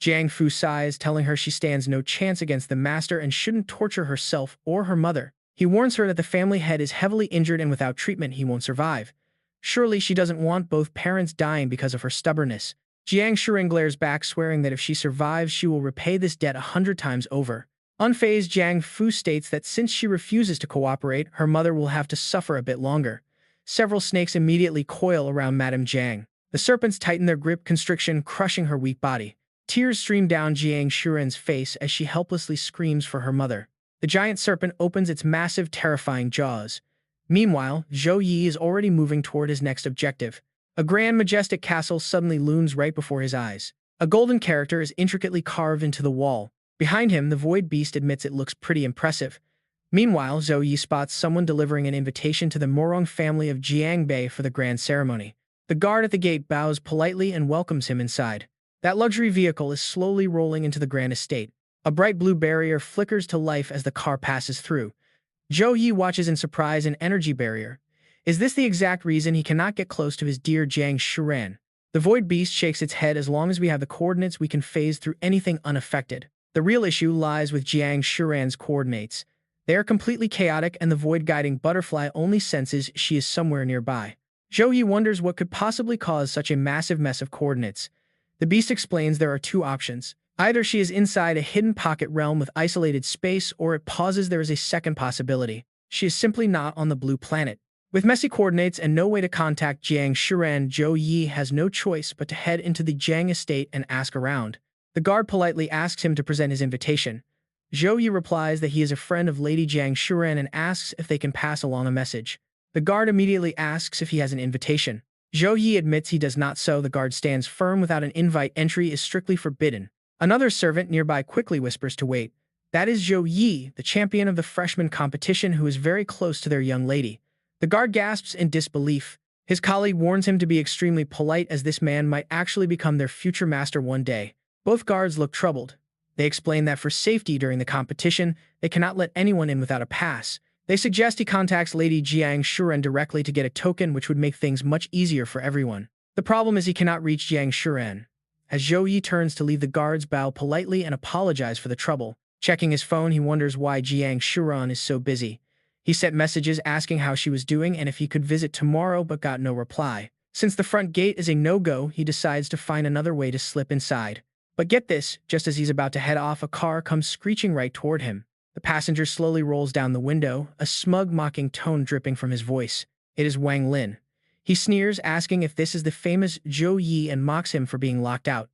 Jiang Fu sighs, telling her she stands no chance against the master and shouldn't torture herself or her mother. He warns her that the family head is heavily injured and without treatment he won't survive. Surely she doesn't want both parents dying because of her stubbornness. Jiang Shuren glares back, swearing that if she survives, she will repay this debt 100 times over. Unfazed, Jiang Fu states that since she refuses to cooperate, her mother will have to suffer a bit longer. Several snakes immediately coil around Madame Jiang. The serpents tighten their grip constriction, crushing her weak body. Tears stream down Jiang Shuren's face as she helplessly screams for her mother. The giant serpent opens its massive, terrifying jaws. Meanwhile, Zhou Yi is already moving toward his next objective. A grand, majestic castle suddenly looms right before his eyes. A golden character is intricately carved into the wall. Behind him, the void beast admits it looks pretty impressive. Meanwhile, Zhou Yi spots someone delivering an invitation to the Morong family of Jiangbei for the grand ceremony. The guard at the gate bows politely and welcomes him inside. That luxury vehicle is slowly rolling into the grand estate. A bright blue barrier flickers to life as the car passes through. Zhou Yi watches in surprise. An energy barrier. Is this the exact reason he cannot get close to his dear Jiang Shuren? The void beast shakes its head. As long as we have the coordinates, we can phase through anything unaffected. The real issue lies with Jiang Shuren's coordinates. They are completely chaotic, and the void-guiding butterfly only senses she is somewhere nearby. Zhou Yi wonders what could possibly cause such a massive mess of coordinates. The beast explains there are two options. Either she is inside a hidden pocket realm with isolated space, or it pauses. There is a second possibility. She is simply not on the blue planet. With messy coordinates and no way to contact Jiang Shuren, Zhou Yi has no choice but to head into the Jiang estate and ask around. The guard politely asks him to present his invitation. Zhou Yi replies that he is a friend of Lady Jiang Shuren and asks if they can pass along a message. The guard immediately asks if he has an invitation. Zhou Yi admits he does not, so the guard stands firm. Without an invite, entry is strictly forbidden. Another servant nearby quickly whispers to wait. That is Zhou Yi, the champion of the freshman competition, who is very close to their young lady. The guard gasps in disbelief. His colleague warns him to be extremely polite, as this man might actually become their future master one day. Both guards look troubled. They explain that for safety during the competition, they cannot let anyone in without a pass. They suggest he contacts Lady Jiang Shuren directly to get a token, which would make things much easier for everyone. The problem is he cannot reach Jiang Shuren. As Zhou Yi turns to leave, the guards bow politely and apologize for the trouble. Checking his phone, he wonders why Jiang Shuren is so busy. He sent messages asking how she was doing and if he could visit tomorrow, but got no reply. Since the front gate is a no-go, he decides to find another way to slip inside. But get this, just as he's about to head off, a car comes screeching right toward him. The passenger slowly rolls down the window, a smug, mocking tone dripping from his voice. It is Wang Lin. He sneers, asking if this is the famous Zhou Yi, and mocks him for being locked out.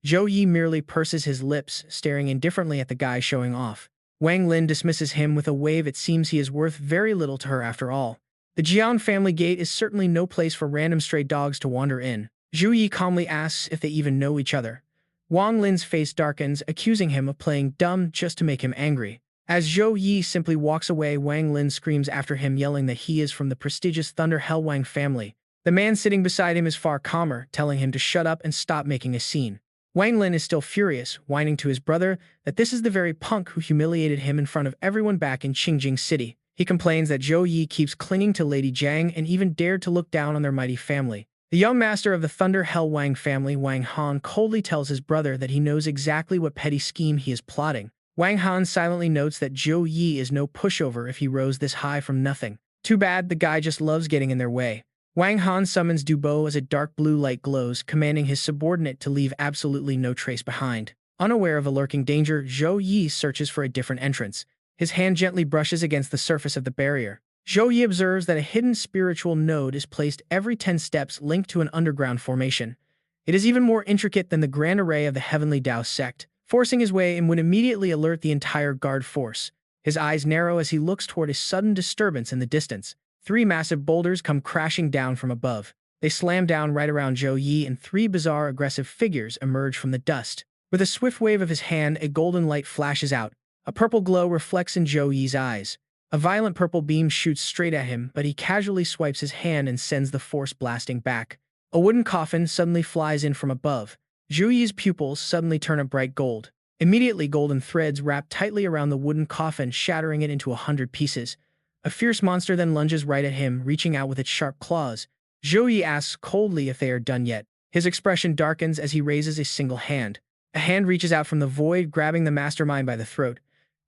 Zhou Yi merely purses his lips, staring indifferently at the guy showing off. Wang Lin dismisses him with a wave. It seems he is worth very little to her after all. The Jian family gate is certainly no place for random stray dogs to wander in. Zhou Yi calmly asks if they even know each other. Wang Lin's face darkens, accusing him of playing dumb just to make him angry. As Zhou Yi simply walks away, Wang Lin screams after him, yelling that he is from the prestigious Thunder Hell Wang family. The man sitting beside him is far calmer, telling him to shut up and stop making a scene. Wang Lin is still furious, whining to his brother that this is the very punk who humiliated him in front of everyone back in Qingjing City. He complains that Zhou Yi keeps clinging to Lady Jiang and even dared to look down on their mighty family. The young master of the Thunder Hell Wang family, Wang Han, coldly tells his brother that he knows exactly what petty scheme he is plotting. Wang Han silently notes that Zhou Yi is no pushover if he rose this high from nothing. Too bad, the guy just loves getting in their way. Wang Han summons Dubo as a dark blue light glows, commanding his subordinate to leave absolutely no trace behind. Unaware of a lurking danger, Zhou Yi searches for a different entrance. His hand gently brushes against the surface of the barrier. Zhou Yi observes that a hidden spiritual node is placed every 10 steps, linked to an underground formation. It is even more intricate than the grand array of the Heavenly Tao sect. Forcing his way in would immediately alert the entire guard force. His eyes narrow as he looks toward a sudden disturbance in the distance. 3 massive boulders come crashing down from above. They slam down right around Zhou Yi, and three bizarre aggressive figures emerge from the dust. With a swift wave of his hand, a golden light flashes out. A purple glow reflects in Zhou Yi's eyes. A violent purple beam shoots straight at him, but he casually swipes his hand and sends the force blasting back. A wooden coffin suddenly flies in from above. Zhou Yi's pupils suddenly turn a bright gold. Immediately, golden threads wrap tightly around the wooden coffin, shattering it into 100 pieces. A fierce monster then lunges right at him, reaching out with its sharp claws. Zhou Yi asks coldly if they are done yet. His expression darkens as he raises a single hand. A hand reaches out from the void, grabbing the mastermind by the throat.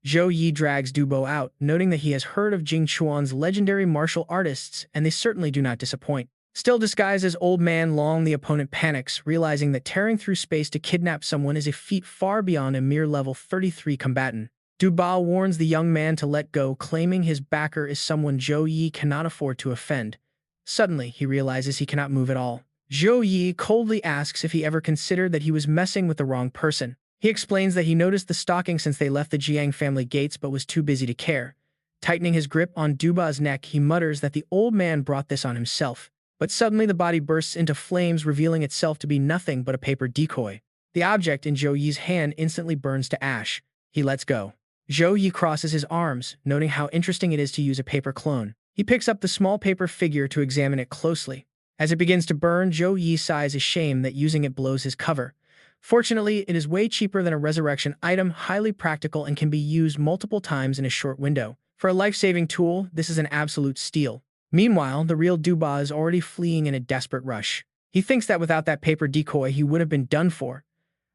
Zhou Yi drags Dubo out, noting that he has heard of Jing Chuan's legendary martial artists, and they certainly do not disappoint. Still disguised as Old Man Long, the opponent panics, realizing that tearing through space to kidnap someone is a feat far beyond a mere level 33 combatant. Dubo warns the young man to let go, claiming his backer is someone Zhou Yi cannot afford to offend. Suddenly, he realizes he cannot move at all. Zhou Yi coldly asks if he ever considered that he was messing with the wrong person. He explains that he noticed the stalking since they left the Jiang family gates but was too busy to care. Tightening his grip on Duba's neck, he mutters that the old man brought this on himself. But suddenly the body bursts into flames, revealing itself to be nothing but a paper decoy. The object in Zhou Yi's hand instantly burns to ash. He lets go. Zhou Yi crosses his arms, noting how interesting it is to use a paper clone. He picks up the small paper figure to examine it closely. As it begins to burn, Zhou Yi sighs his shame that using it blows his cover. Fortunately, it is way cheaper than a resurrection item, highly practical, and can be used multiple times in a short window. For a life-saving tool, this is an absolute steal. Meanwhile, the real Duba is already fleeing in a desperate rush. He thinks that without that paper decoy, he would have been done for.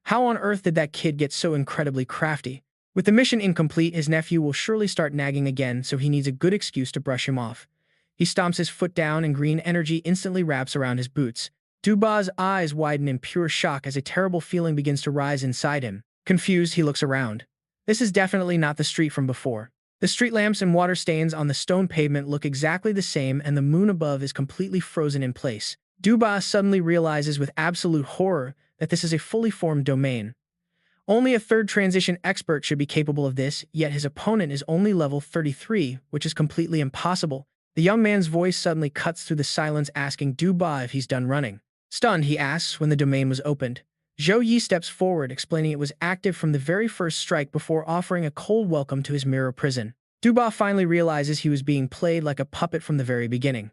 How on earth did that kid get so incredibly crafty? With the mission incomplete, his nephew will surely start nagging again, so he needs a good excuse to brush him off. He stomps his foot down, and green energy instantly wraps around his boots. Duba's eyes widen in pure shock as a terrible feeling begins to rise inside him. Confused, he looks around. This is definitely not the street from before. The street lamps and water stains on the stone pavement look exactly the same, and the moon above is completely frozen in place. Duba suddenly realizes with absolute horror that this is a fully formed domain. Only a third transition expert should be capable of this, yet his opponent is only level 33, which is completely impossible. The young man's voice suddenly cuts through the silence, asking Duba if he's done running. Stunned, he asks when the domain was opened. Zhou Yi steps forward, explaining it was active from the very first strike before offering a cold welcome to his mirror prison. Duba finally realizes he was being played like a puppet from the very beginning.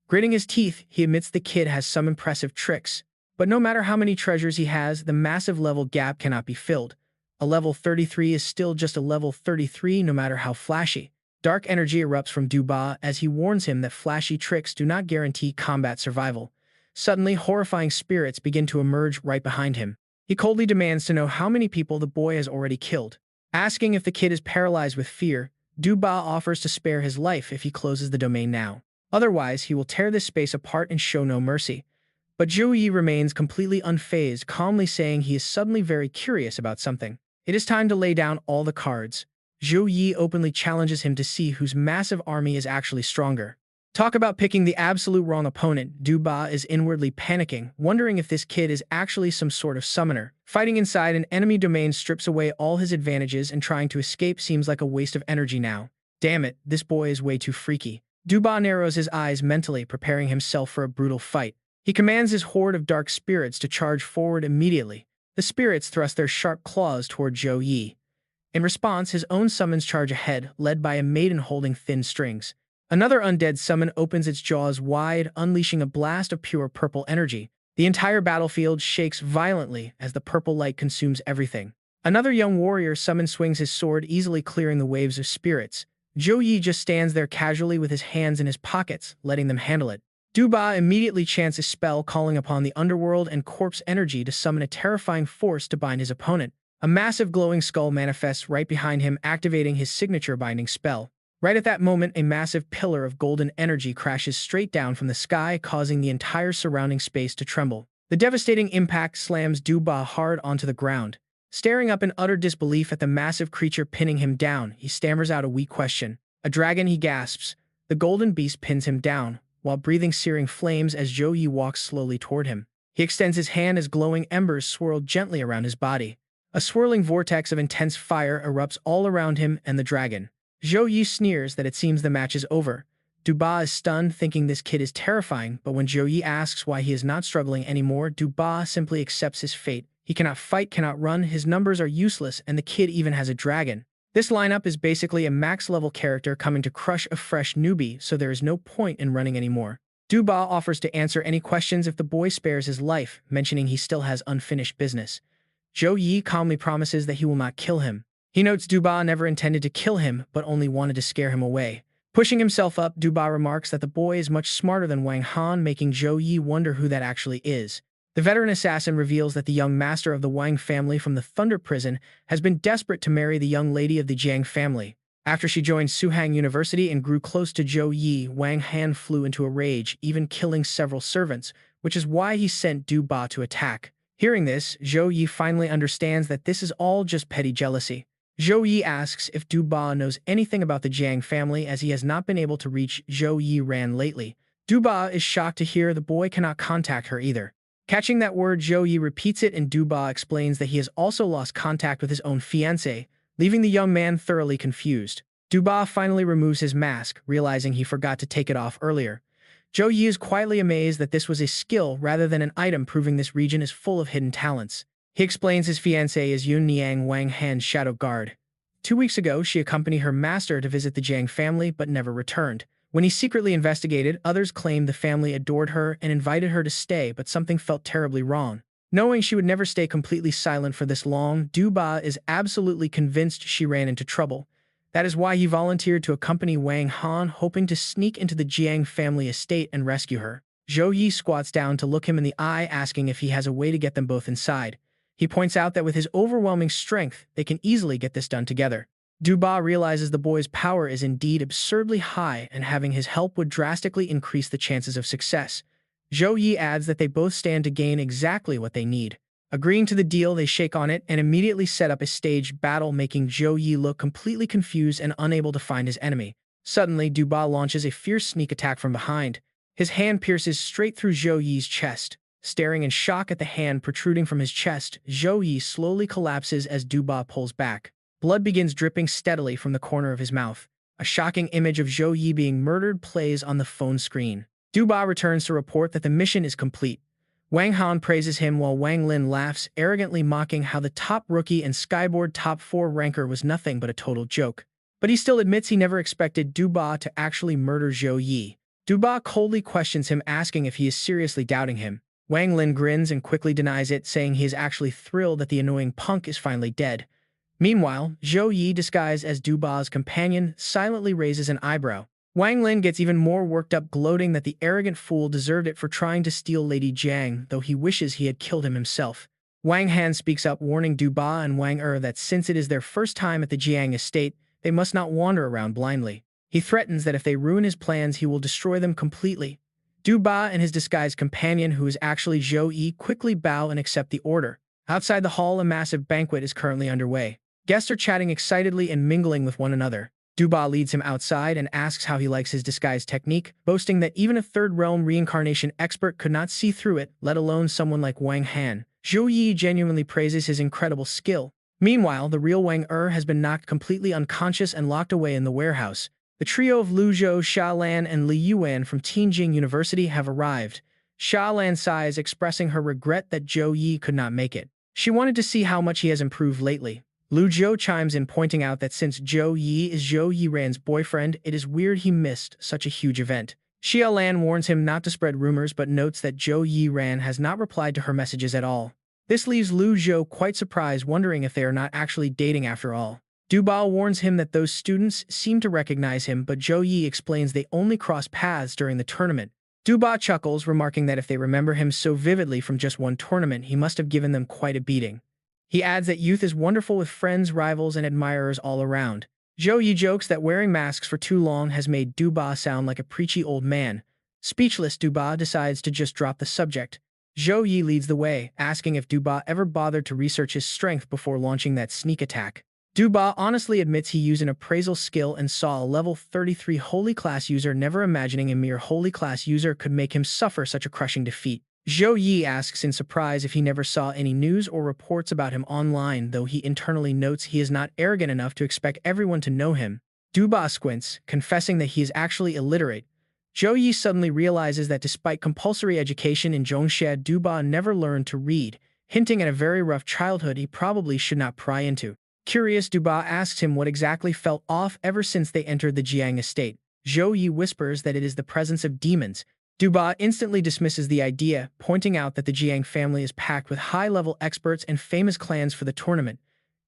Gritting his teeth, he admits the kid has some impressive tricks. But no matter how many treasures he has, the massive level gap cannot be filled. A level 33 is still just a level 33 no matter how flashy. Dark energy erupts from Duba as he warns him that flashy tricks do not guarantee combat survival. Suddenly, horrifying spirits begin to emerge right behind him. He coldly demands to know how many people the boy has already killed. Asking if the kid is paralyzed with fear, Duba offers to spare his life if he closes the domain now. Otherwise, he will tear this space apart and show no mercy. But Zhou Yi remains completely unfazed, calmly saying he is suddenly very curious about something. It is time to lay down all the cards. Zhou Yi openly challenges him to see whose massive army is actually stronger. Talk about picking the absolute wrong opponent. Duba is inwardly panicking, wondering if this kid is actually some sort of summoner. Fighting inside an enemy domain strips away all his advantages, and trying to escape seems like a waste of energy now. Damn it, this boy is way too freaky. Duba narrows his eyes mentally, preparing himself for a brutal fight. He commands his horde of dark spirits to charge forward immediately. The spirits thrust their sharp claws toward Zhou Yi. In response, his own summons charge ahead, led by a maiden holding thin strings. Another undead summon opens its jaws wide, unleashing a blast of pure purple energy. The entire battlefield shakes violently as the purple light consumes everything. Another young warrior summon swings his sword, easily clearing the waves of spirits. Zhou Yi just stands there casually with his hands in his pockets, letting them handle it. Duba immediately chants a spell calling upon the underworld and corpse energy to summon a terrifying force to bind his opponent. A massive glowing skull manifests right behind him, activating his signature binding spell. Right at that moment, a massive pillar of golden energy crashes straight down from the sky, causing the entire surrounding space to tremble. The devastating impact slams Duba hard onto the ground. Staring up in utter disbelief at the massive creature pinning him down, he stammers out a weak question. A dragon, he gasps. The golden beast pins him down, while breathing searing flames as Zhou Yi walks slowly toward him. He extends his hand as glowing embers swirl gently around his body. A swirling vortex of intense fire erupts all around him and the dragon. Zhou Yi sneers that it seems the match is over. Duba is stunned, thinking this kid is terrifying, but when Zhou Yi asks why he is not struggling anymore, Duba simply accepts his fate. He cannot fight, cannot run, his numbers are useless, and the kid even has a dragon. This lineup is basically a max-level character coming to crush a fresh newbie, so there is no point in running anymore. Duba offers to answer any questions if the boy spares his life, mentioning he still has unfinished business. Zhou Yi calmly promises that he will not kill him. He notes Duba never intended to kill him, but only wanted to scare him away. Pushing himself up, Duba remarks that the boy is much smarter than Wang Han, making Zhou Yi wonder who that actually is. The veteran assassin reveals that the young master of the Wang family from the Thunder Prison has been desperate to marry the young lady of the Jiang family. After she joined Suhang University and grew close to Zhou Yi, Wang Han flew into a rage, even killing several servants, which is why he sent Duba to attack. Hearing this, Zhou Yi finally understands that this is all just petty jealousy. Zhou Yi asks if Duba knows anything about the Jiang family, as he has not been able to reach Zhou Yi Ran lately. Duba is shocked to hear the boy cannot contact her either. Catching that word, Zhou Yi repeats it, and Duba explains that he has also lost contact with his own fiancée, leaving the young man thoroughly confused. Duba finally removes his mask, realizing he forgot to take it off earlier. Zhou Yi is quietly amazed that this was a skill rather than an item, proving this region is full of hidden talents. He explains his fiancée is Yun Niang, Wang Han's shadow guard. 2 weeks ago, she accompanied her master to visit the Jiang family but never returned. When he secretly investigated, others claimed the family adored her and invited her to stay, but something felt terribly wrong. Knowing she would never stay completely silent for this long, Duba is absolutely convinced she ran into trouble. That is why he volunteered to accompany Wang Han, hoping to sneak into the Jiang family estate and rescue her. Zhou Yi squats down to look him in the eye, asking if he has a way to get them both inside. He points out that with his overwhelming strength, they can easily get this done together. Duba realizes the boy's power is indeed absurdly high, and having his help would drastically increase the chances of success. Zhou Yi adds that they both stand to gain exactly what they need. Agreeing to the deal, they shake on it and immediately set up a staged battle, making Zhou Yi look completely confused and unable to find his enemy. Suddenly, Duba launches a fierce sneak attack from behind. His hand pierces straight through Zhou Yi's chest. Staring in shock at the hand protruding from his chest, Zhou Yi slowly collapses as Duba pulls back. Blood begins dripping steadily from the corner of his mouth. A shocking image of Zhou Yi being murdered plays on the phone screen. Duba returns to report that the mission is complete. Wang Han praises him while Wang Lin laughs, arrogantly mocking how the top rookie and Skyboard top 4 ranker was nothing but a total joke. But he still admits he never expected Duba to actually murder Zhou Yi. Duba coldly questions him, asking if he is seriously doubting him. Wang Lin grins and quickly denies it, saying he is actually thrilled that the annoying punk is finally dead. Meanwhile, Zhou Yi, disguised as Duba's companion, silently raises an eyebrow. Wang Lin gets even more worked up, gloating that the arrogant fool deserved it for trying to steal Lady Jiang, though he wishes he had killed him himself. Wang Han speaks up, warning Duba and Wang that since it is their first time at the Jiang estate, they must not wander around blindly. He threatens that if they ruin his plans, he will destroy them completely. Duba and his disguised companion, who is actually Zhou Yi, quickly bow and accept the order. Outside the hall, a massive banquet is currently underway. Guests are chatting excitedly and mingling with one another. Duba leads him outside and asks how he likes his disguise technique, boasting that even a third realm reincarnation expert could not see through it, let alone someone like Wang Han. Zhou Yi genuinely praises his incredible skill. Meanwhile, the real Wang has been knocked completely unconscious and locked away in the warehouse. The trio of Lu Zhou, Xia Lan, and Li Yuan from Tianjin University have arrived. Xia Lan sighs, expressing her regret that Zhou Yi could not make it. She wanted to see how much he has improved lately. Lu Zhou chimes in, pointing out that since Zhou Yi is Zhou Yiran's boyfriend, it is weird he missed such a huge event. Xia Lan warns him not to spread rumors, but notes that Zhou Yiran has not replied to her messages at all. This leaves Lu Zhou quite surprised, wondering if they are not actually dating after all. Duba warns him that those students seem to recognize him, but Zhou Yi explains they only crossed paths during the tournament. Duba chuckles, remarking that if they remember him so vividly from just one tournament, he must have given them quite a beating. He adds that youth is wonderful with friends, rivals, and admirers all around. Zhou Yi jokes that wearing masks for too long has made Duba sound like a preachy old man. Speechless, Duba decides to just drop the subject. Zhou Yi leads the way, asking if Duba ever bothered to research his strength before launching that sneak attack. Duba honestly admits he used an appraisal skill and saw a level 33 holy class user, never imagining a mere holy class user could make him suffer such a crushing defeat. Zhou Yi asks in surprise if he never saw any news or reports about him online, though he internally notes he is not arrogant enough to expect everyone to know him. Duba squints, confessing that he is actually illiterate, Zhou Yi suddenly realizes that despite compulsory education in Zhongshe, Duba never learned to read, hinting at a very rough childhood he probably should not pry into. Curious, Duba asks him what exactly felt off ever since they entered the Jiang estate. Zhou Yi whispers that it is the presence of demons. Duba instantly dismisses the idea, pointing out that the Jiang family is packed with high-level experts and famous clans for the tournament.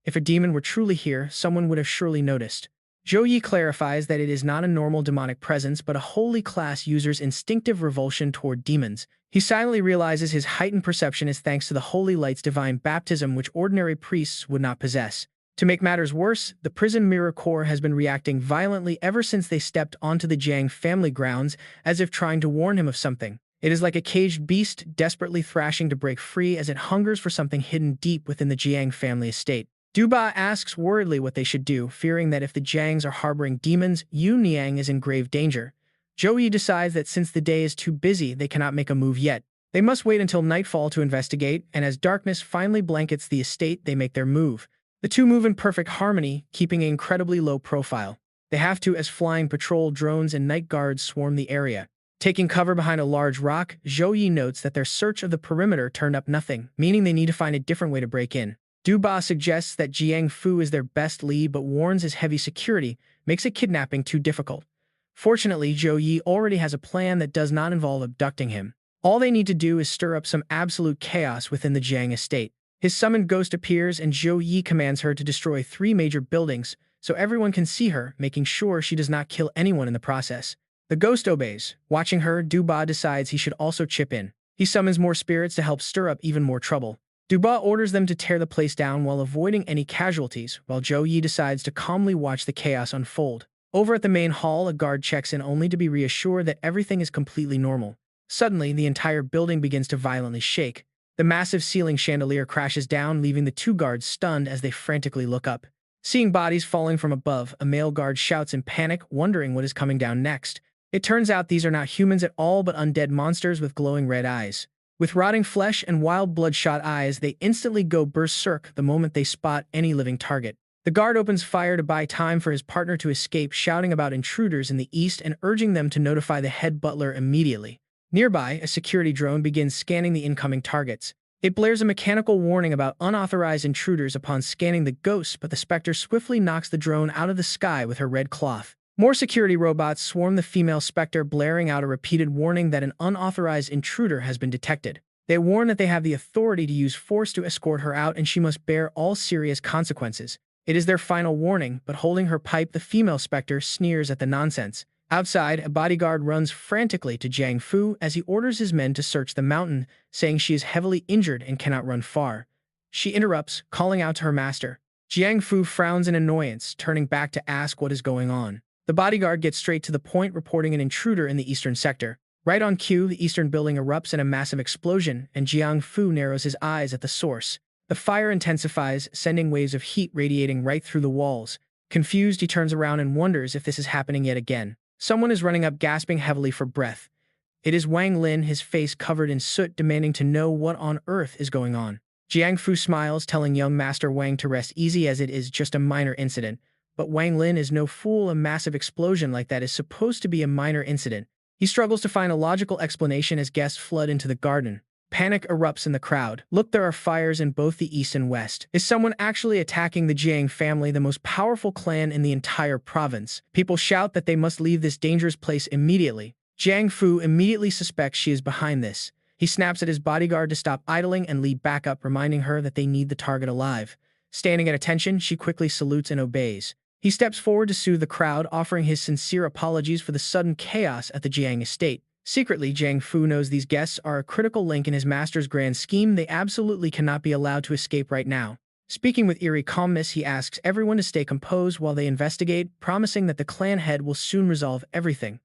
If a demon were truly here, someone would have surely noticed. Zhou Yi clarifies that it is not a normal demonic presence but a holy class user's instinctive revulsion toward demons. He silently realizes his heightened perception is thanks to the Holy Light's divine baptism which ordinary priests would not possess. To make matters worse, the prison mirror core has been reacting violently ever since they stepped onto the Jiang family grounds, as if trying to warn him of something. It is like a caged beast desperately thrashing to break free as it hungers for something hidden deep within the Jiang family estate. Duba asks worriedly what they should do, fearing that if the Jiangs are harboring demons, Yu Niang is in grave danger. Zhou Yi decides that since the day is too busy, they cannot make a move yet. They must wait until nightfall to investigate, and as darkness finally blankets the estate, they make their move. The two move in perfect harmony, keeping an incredibly low profile. They have to, as flying patrol drones and night guards swarm the area. Taking cover behind a large rock, Zhou Yi notes that their search of the perimeter turned up nothing, meaning they need to find a different way to break in. Duba suggests that Jiang Fu is their best lead but warns his heavy security makes a kidnapping too difficult. Fortunately, Zhou Yi already has a plan that does not involve abducting him. All they need to do is stir up some absolute chaos within the Jiang estate. His summoned ghost appears and Zhou Yi commands her to destroy 3 major buildings so everyone can see her, making sure she does not kill anyone in the process. The ghost obeys. Watching her, Duba decides he should also chip in. He summons more spirits to help stir up even more trouble. Duba orders them to tear the place down while avoiding any casualties, while Zhou Yi decides to calmly watch the chaos unfold. Over at the main hall, a guard checks in only to be reassured that everything is completely normal. Suddenly, the entire building begins to violently shake. The massive ceiling chandelier crashes down, leaving the 2 guards stunned as they frantically look up. Seeing bodies falling from above, a male guard shouts in panic, wondering what is coming down next. It turns out these are not humans at all but undead monsters with glowing red eyes. With rotting flesh and wild bloodshot eyes, they instantly go berserk the moment they spot any living target. The guard opens fire to buy time for his partner to escape, shouting about intruders in the east and urging them to notify the head butler immediately. Nearby, a security drone begins scanning the incoming targets. It blares a mechanical warning about unauthorized intruders upon scanning the ghosts, but the Spectre swiftly knocks the drone out of the sky with her red cloth. More security robots swarm the female Spectre, blaring out a repeated warning that an unauthorized intruder has been detected. They warn that they have the authority to use force to escort her out and she must bear all serious consequences. It is their final warning, but holding her pipe, the female Spectre sneers at the nonsense. Outside, a bodyguard runs frantically to Jiang Fu as he orders his men to search the mountain, saying she is heavily injured and cannot run far. She interrupts, calling out to her master. Jiang Fu frowns in annoyance, turning back to ask what is going on. The bodyguard gets straight to the point, reporting an intruder in the eastern sector. Right on cue, the eastern building erupts in a massive explosion, and Jiang Fu narrows his eyes at the source. The fire intensifies, sending waves of heat radiating right through the walls. Confused, he turns around and wonders if this is happening yet again. Someone is running up, gasping heavily for breath. It is Wang Lin, his face covered in soot, demanding to know what on earth is going on. Jiang Fu smiles, telling young Master Wang to rest easy as it is just a minor incident. But Wang Lin is no fool. A massive explosion like that is supposed to be a minor incident. He struggles to find a logical explanation as guests flood into the garden. Panic erupts in the crowd. Look, there are fires in both the east and west. Is someone actually attacking the Jiang family, the most powerful clan in the entire province? People shout that they must leave this dangerous place immediately. Jiang Fu immediately suspects she is behind this. He snaps at his bodyguard to stop idling and lead back up, reminding her that they need the target alive. Standing at attention, she quickly salutes and obeys. He steps forward to soothe the crowd, offering his sincere apologies for the sudden chaos at the Jiang estate. Secretly, Jiang Fu knows these guests are a critical link in his master's grand scheme. They absolutely cannot be allowed to escape right now. Speaking with eerie calmness, he asks everyone to stay composed while they investigate, promising that the clan head will soon resolve everything.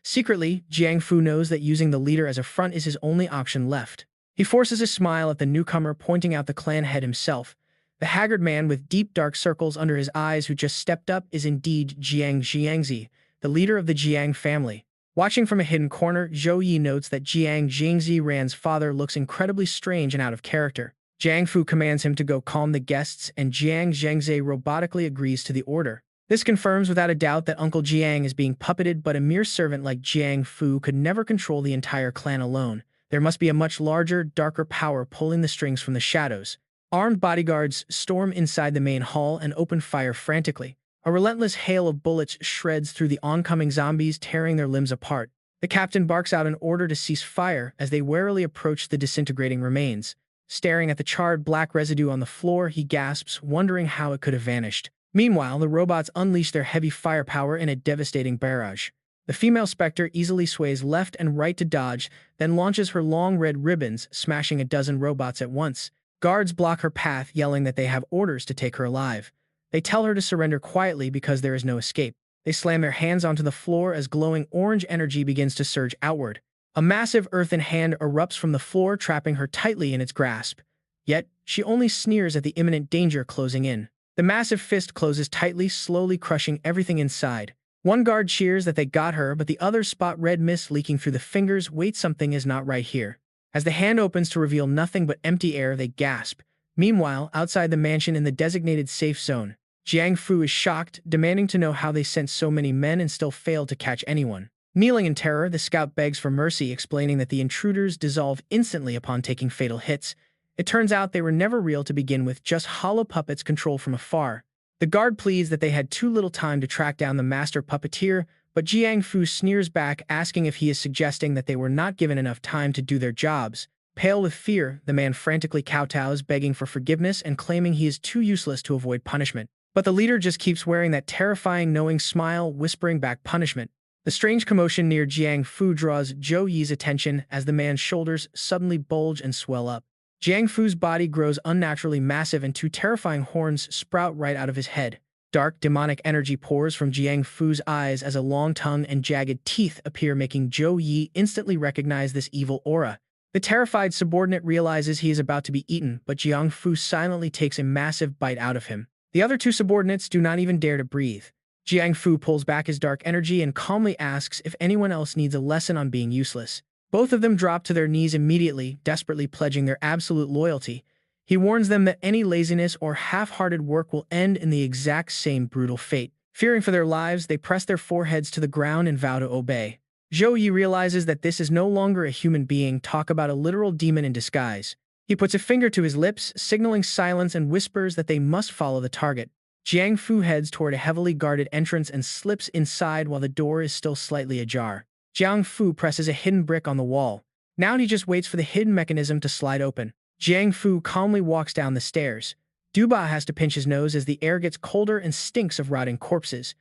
Secretly, Jiang Fu knows that using the leader as a front is his only option left. He forces a smile at the newcomer, pointing out the clan head himself. The haggard man with deep dark circles under his eyes who just stepped up is indeed Jiang Jiangzi, the leader of the Jiang family. Watching from a hidden corner, Zhou Yi notes that Jiang Jingzi Ran's father looks incredibly strange and out of character. Jiang Fu commands him to go calm the guests, and Jiang Zhengzhe robotically agrees to the order. This confirms without a doubt that Uncle Jiang is being puppeted, but a mere servant like Jiang Fu could never control the entire clan alone. There must be a much larger, darker power pulling the strings from the shadows. Armed bodyguards storm inside the main hall and open fire frantically. A relentless hail of bullets shreds through the oncoming zombies, tearing their limbs apart. The captain barks out an order to cease fire as they warily approach the disintegrating remains. Staring at the charred black residue on the floor, he gasps, wondering how it could have vanished. Meanwhile, the robots unleash their heavy firepower in a devastating barrage. The female Spectre easily sways left and right to dodge, then launches her long red ribbons, smashing a dozen robots at once. Guards block her path, yelling that they have orders to take her alive. They tell her to surrender quietly because there is no escape. They slam their hands onto the floor as glowing orange energy begins to surge outward. A massive earthen hand erupts from the floor, trapping her tightly in its grasp. Yet, she only sneers at the imminent danger closing in. The massive fist closes tightly, slowly crushing everything inside. One guard cheers that they got her, but the others spot red mist leaking through the fingers. Wait, something is not right here. As the hand opens to reveal nothing but empty air, they gasp. Meanwhile, outside the mansion in the designated safe zone, Jiang Fu is shocked, demanding to know how they sent so many men and still failed to catch anyone. Kneeling in terror, the scout begs for mercy, explaining that the intruders dissolve instantly upon taking fatal hits. It turns out they were never real to begin with, just hollow puppets controlled from afar. The guard pleads that they had too little time to track down the master puppeteer, but Jiang Fu sneers back, asking if he is suggesting that they were not given enough time to do their jobs. Pale with fear, the man frantically kowtows, begging for forgiveness and claiming he is too useless to avoid punishment. But the leader just keeps wearing that terrifying, knowing smile, whispering back punishment. The strange commotion near Jiang Fu draws Zhou Yi's attention as the man's shoulders suddenly bulge and swell up. Jiang Fu's body grows unnaturally massive and two terrifying horns sprout right out of his head. Dark, demonic energy pours from Jiang Fu's eyes as a long tongue and jagged teeth appear, making Zhou Yi instantly recognize this evil aura. The terrified subordinate realizes he is about to be eaten, but Jiang Fu silently takes a massive bite out of him. The other two subordinates do not even dare to breathe. Jiang Fu pulls back his dark energy and calmly asks if anyone else needs a lesson on being useless. Both of them drop to their knees immediately, desperately pledging their absolute loyalty. He warns them that any laziness or half-hearted work will end in the exact same brutal fate. Fearing for their lives, they press their foreheads to the ground and vow to obey. Zhou Yi realizes that this is no longer a human being, talk about a literal demon in disguise. He puts a finger to his lips, signaling silence, and whispers that they must follow the target. Jiang Fu heads toward a heavily guarded entrance and slips inside while the door is still slightly ajar. Jiang Fu presses a hidden brick on the wall. Now he just waits for the hidden mechanism to slide open. Jiang Fu calmly walks down the stairs. Duba has to pinch his nose as the air gets colder and stinks of rotting corpses.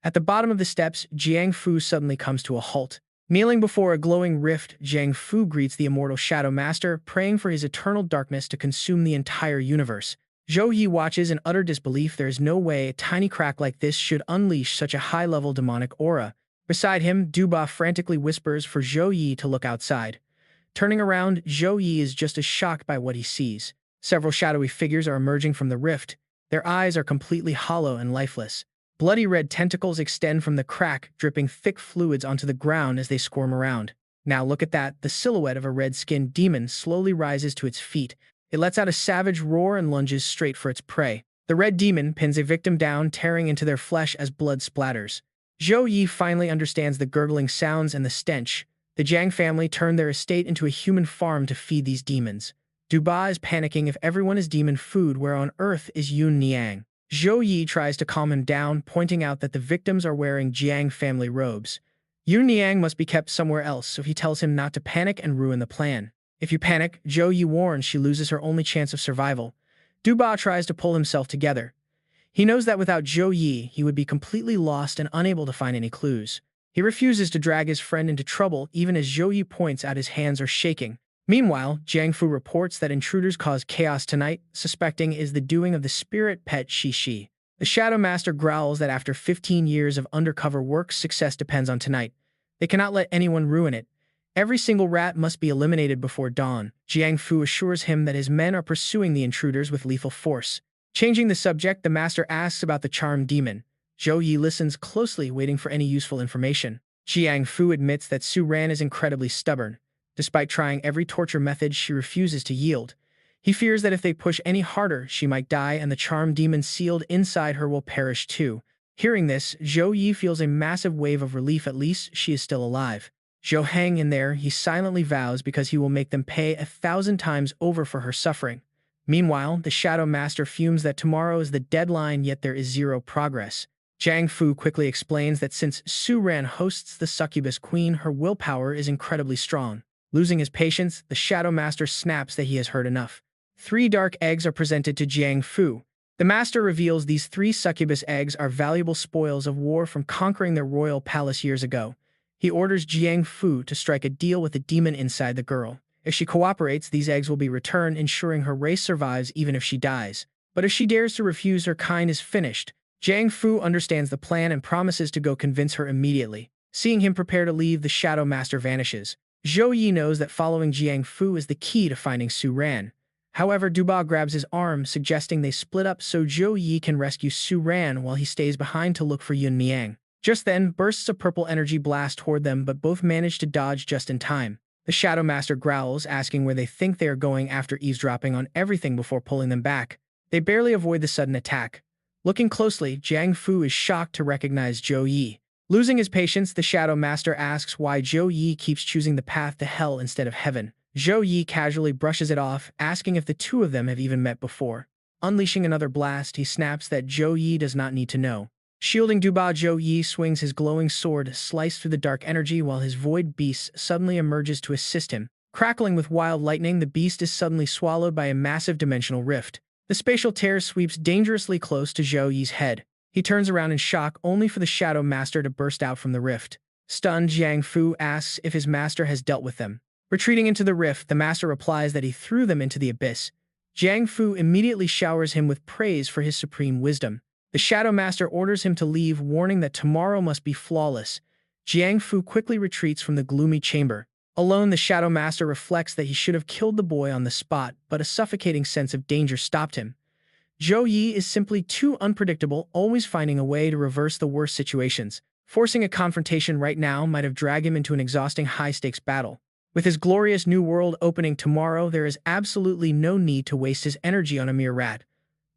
At the bottom of the steps, Jiang Fu suddenly comes to a halt. Kneeling before a glowing rift, Jiang Fu greets the immortal Shadow Master, praying for his eternal darkness to consume the entire universe. Zhou Yi watches in utter disbelief. There is no way a tiny crack like this should unleash such a high-level demonic aura. Beside him, Duba frantically whispers for Zhou Yi to look outside. Turning around, Zhou Yi is just as shocked by what he sees. Several shadowy figures are emerging from the rift. Their eyes are completely hollow and lifeless. Bloody red tentacles extend from the crack, dripping thick fluids onto the ground as they squirm around. Now look at that, the silhouette of a red-skinned demon slowly rises to its feet. It lets out a savage roar and lunges straight for its prey. The red demon pins a victim down, tearing into their flesh as blood splatters. Zhou Yi finally understands the gurgling sounds and the stench. The Jiang family turned their estate into a human farm to feed these demons. Duba is panicking. If everyone is demon food, where on earth is Yun Niang? Zhou Yi tries to calm him down, pointing out that the victims are wearing Jiang family robes. Yun Niang must be kept somewhere else, so he tells him not to panic and ruin the plan. If you panic, Zhou Yi warns, she loses her only chance of survival. Duba tries to pull himself together. He knows that without Zhou Yi, he would be completely lost and unable to find any clues. He refuses to drag his friend into trouble, even as Zhou Yi points out his hands are shaking. Meanwhile, Jiang Fu reports that intruders caused chaos tonight, suspecting is the doing of the spirit pet Shi. The Shadow Master growls that after 15 years of undercover work, success depends on tonight. They cannot let anyone ruin it. Every single rat must be eliminated before dawn. Jiang Fu assures him that his men are pursuing the intruders with lethal force. Changing the subject, the master asks about the charmed demon. Zhou Yi listens closely, waiting for any useful information. Jiang Fu admits that Su Ran is incredibly stubborn. Despite trying every torture method, she refuses to yield. He fears that if they push any harder, she might die and the charmed demon sealed inside her will perish too. Hearing this, Zhou Yi feels a massive wave of relief. At least she is still alive. Zhou hang in there, he silently vows, because he will make them pay 1,000 times over for her suffering. Meanwhile, the Shadow Master fumes that tomorrow is the deadline, yet there is zero progress. Jiang Fu quickly explains that since Su Ran hosts the Succubus Queen, her willpower is incredibly strong. Losing his patience, the Shadow Master snaps that he has heard enough. 3 dark eggs are presented to Jiang Fu. The Master reveals these 3 succubus eggs are valuable spoils of war from conquering their royal palace years ago. He orders Jiang Fu to strike a deal with the demon inside the girl. If she cooperates, these eggs will be returned, ensuring her race survives even if she dies. But if she dares to refuse, her kind is finished. Jiang Fu understands the plan and promises to go convince her immediately. Seeing him prepare to leave, the Shadow Master vanishes. Zhou Yi knows that following Jiang Fu is the key to finding Su Ran. However, Duba grabs his arm, suggesting they split up so Zhou Yi can rescue Su Ran while he stays behind to look for Yun Miang. Just then, bursts of purple energy blast toward them, but both manage to dodge just in time. The Shadow Master growls, asking where they think they are going after eavesdropping on everything before pulling them back. They barely avoid the sudden attack. Looking closely, Jiang Fu is shocked to recognize Zhou Yi. Losing his patience, the Shadow Master asks why Zhou Yi keeps choosing the path to hell instead of heaven. Zhou Yi casually brushes it off, asking if the two of them have even met before. Unleashing another blast, he snaps that Zhou Yi does not need to know. Shielding Duba, Zhou Yi swings his glowing sword, sliced through the dark energy, while his void beast suddenly emerges to assist him. Crackling with wild lightning, the beast is suddenly swallowed by a massive dimensional rift. The spatial tear sweeps dangerously close to Zhou Yi's head. He turns around in shock, only for the Shadow Master to burst out from the rift. Stunned, Jiang Fu asks if his master has dealt with them. Retreating into the rift, the master replies that he threw them into the abyss. Jiang Fu immediately showers him with praise for his supreme wisdom. The Shadow Master orders him to leave, warning that tomorrow must be flawless. Jiang Fu quickly retreats from the gloomy chamber. Alone, the Shadow Master reflects that he should have killed the boy on the spot, but a suffocating sense of danger stopped him. Zhou Yi is simply too unpredictable, always finding a way to reverse the worst situations. Forcing a confrontation right now might have dragged him into an exhausting high-stakes battle. With his glorious new world opening tomorrow, there is absolutely no need to waste his energy on a mere rat.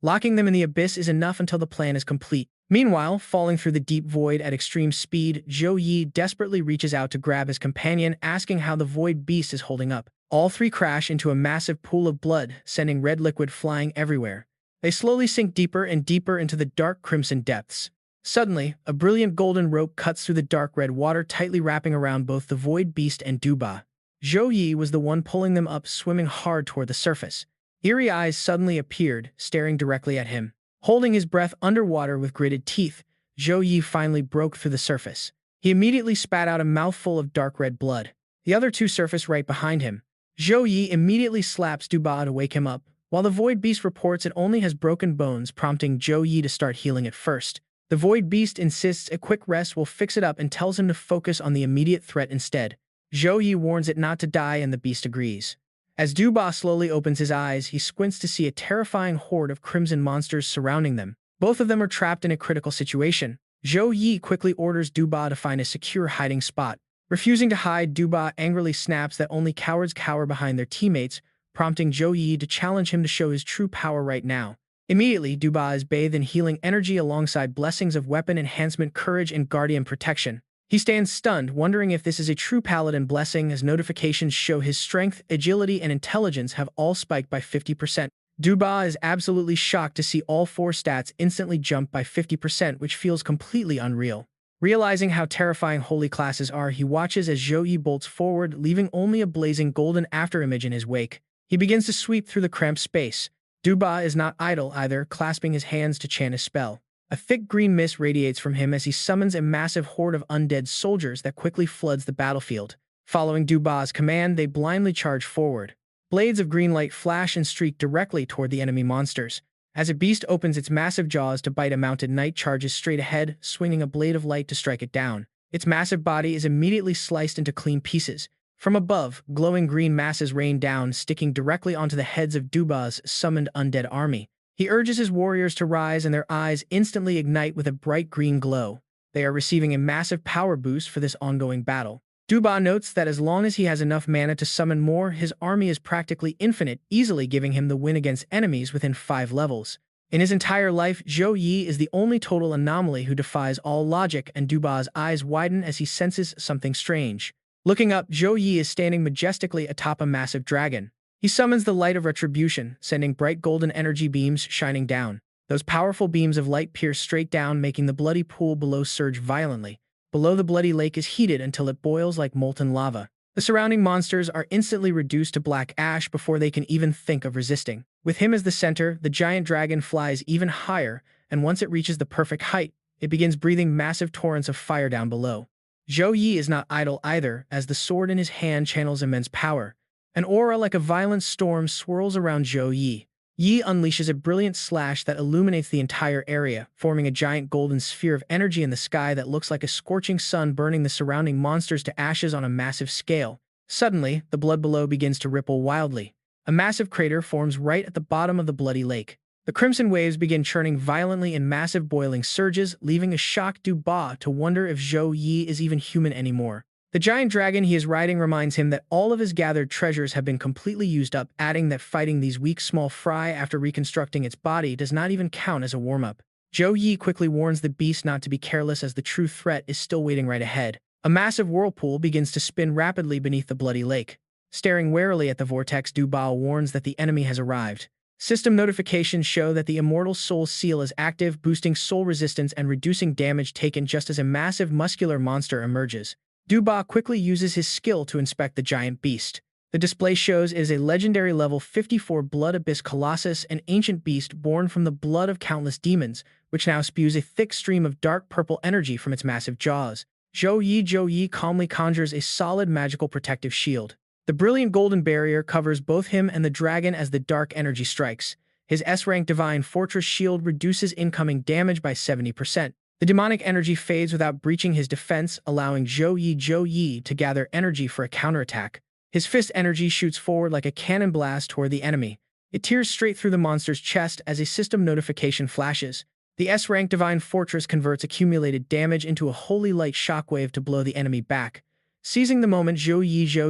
Locking them in the abyss is enough until the plan is complete. Meanwhile, falling through the deep void at extreme speed, Zhou Yi desperately reaches out to grab his companion, asking how the void beast is holding up. All 3 crash into a massive pool of blood, sending red liquid flying everywhere. They slowly sink deeper and deeper into the dark crimson depths. Suddenly, a brilliant golden rope cuts through the dark red water, tightly wrapping around both the void beast and Duba. Zhou Yi was the one pulling them up, swimming hard toward the surface. Eerie eyes suddenly appeared, staring directly at him. Holding his breath underwater with gritted teeth, Zhou Yi finally broke through the surface. He immediately spat out a mouthful of dark red blood. The other 2 surface right behind him. Zhou Yi immediately slaps Duba to wake him up, while the Void Beast reports it only has broken bones, prompting Zhou Yi to start healing it first. The Void Beast insists a quick rest will fix it up and tells him to focus on the immediate threat instead. Zhou Yi warns it not to die, and the beast agrees. As Duba slowly opens his eyes, he squints to see a terrifying horde of crimson monsters surrounding them. Both of them are trapped in a critical situation. Zhou Yi quickly orders Duba to find a secure hiding spot. Refusing to hide, Duba angrily snaps that only cowards cower behind their teammates, prompting Zhou Yi to challenge him to show his true power right now. Immediately, Duba is bathed in healing energy alongside blessings of weapon enhancement, courage, and guardian protection. He stands stunned, wondering if this is a true paladin blessing, as notifications show his strength, agility, and intelligence have all spiked by 50%. Duba is absolutely shocked to see all 4 stats instantly jump by 50%, which feels completely unreal. Realizing how terrifying holy classes are, he watches as Zhou Yi bolts forward, leaving only a blazing golden afterimage in his wake. He begins to sweep through the cramped space. Duba is not idle either, clasping his hands to chant a spell. A thick green mist radiates from him as he summons a massive horde of undead soldiers that quickly floods the battlefield. Following Duba's command, they blindly charge forward. Blades of green light flash and streak directly toward the enemy monsters. As a beast opens its massive jaws to bite, a mounted knight charges straight ahead, swinging a blade of light to strike it down. Its massive body is immediately sliced into clean pieces. From above, glowing green masses rain down, sticking directly onto the heads of Duba's summoned undead army. He urges his warriors to rise, and their eyes instantly ignite with a bright green glow. They are receiving a massive power boost for this ongoing battle. Duba notes that as long as he has enough mana to summon more, his army is practically infinite, easily giving him the win against enemies within 5 levels. In his entire life, Zhou Yi is the only total anomaly who defies all logic, and Duba's eyes widen as he senses something strange. Looking up, Zhou Yi is standing majestically atop a massive dragon. He summons the light of retribution, sending bright golden energy beams shining down. Those powerful beams of light pierce straight down, making the bloody pool below surge violently. Below, the bloody lake is heated until it boils like molten lava. The surrounding monsters are instantly reduced to black ash before they can even think of resisting. With him as the center, the giant dragon flies even higher, and once it reaches the perfect height, it begins breathing massive torrents of fire down below. Zhou Yi is not idle either, as the sword in his hand channels immense power. An aura like a violent storm swirls around Zhou Yi. Yi unleashes a brilliant slash that illuminates the entire area, forming a giant golden sphere of energy in the sky that looks like a scorching sun, burning the surrounding monsters to ashes on a massive scale. Suddenly, the blood below begins to ripple wildly. A massive crater forms right at the bottom of the bloody lake. The crimson waves begin churning violently in massive boiling surges, leaving a shocked Duba to wonder if Zhou Yi is even human anymore. The giant dragon he is riding reminds him that all of his gathered treasures have been completely used up, adding that fighting these weak small fry after reconstructing its body does not even count as a warm-up. Zhou Yi quickly warns the beast not to be careless, as the true threat is still waiting right ahead. A massive whirlpool begins to spin rapidly beneath the bloody lake. Staring warily at the vortex, Duba warns that the enemy has arrived. System notifications show that the Immortal Soul Seal is active, boosting soul resistance and reducing damage taken just as a massive muscular monster emerges. Duba quickly uses his skill to inspect the giant beast. The display shows it is a legendary level 54 Blood Abyss Colossus, an ancient beast born from the blood of countless demons, which now spews a thick stream of dark purple energy from its massive jaws. Zhou Yi calmly conjures a solid magical protective shield. The brilliant golden barrier covers both him and the dragon as the dark energy strikes. His S-rank Divine Fortress shield reduces incoming damage by 70%. The demonic energy fades without breaching his defense, allowing Zhou Yi to gather energy for a counterattack. His fist energy shoots forward like a cannon blast toward the enemy. It tears straight through the monster's chest as a system notification flashes. The S-rank Divine Fortress converts accumulated damage into a holy light shockwave to blow the enemy back. Seizing the moment, Zhou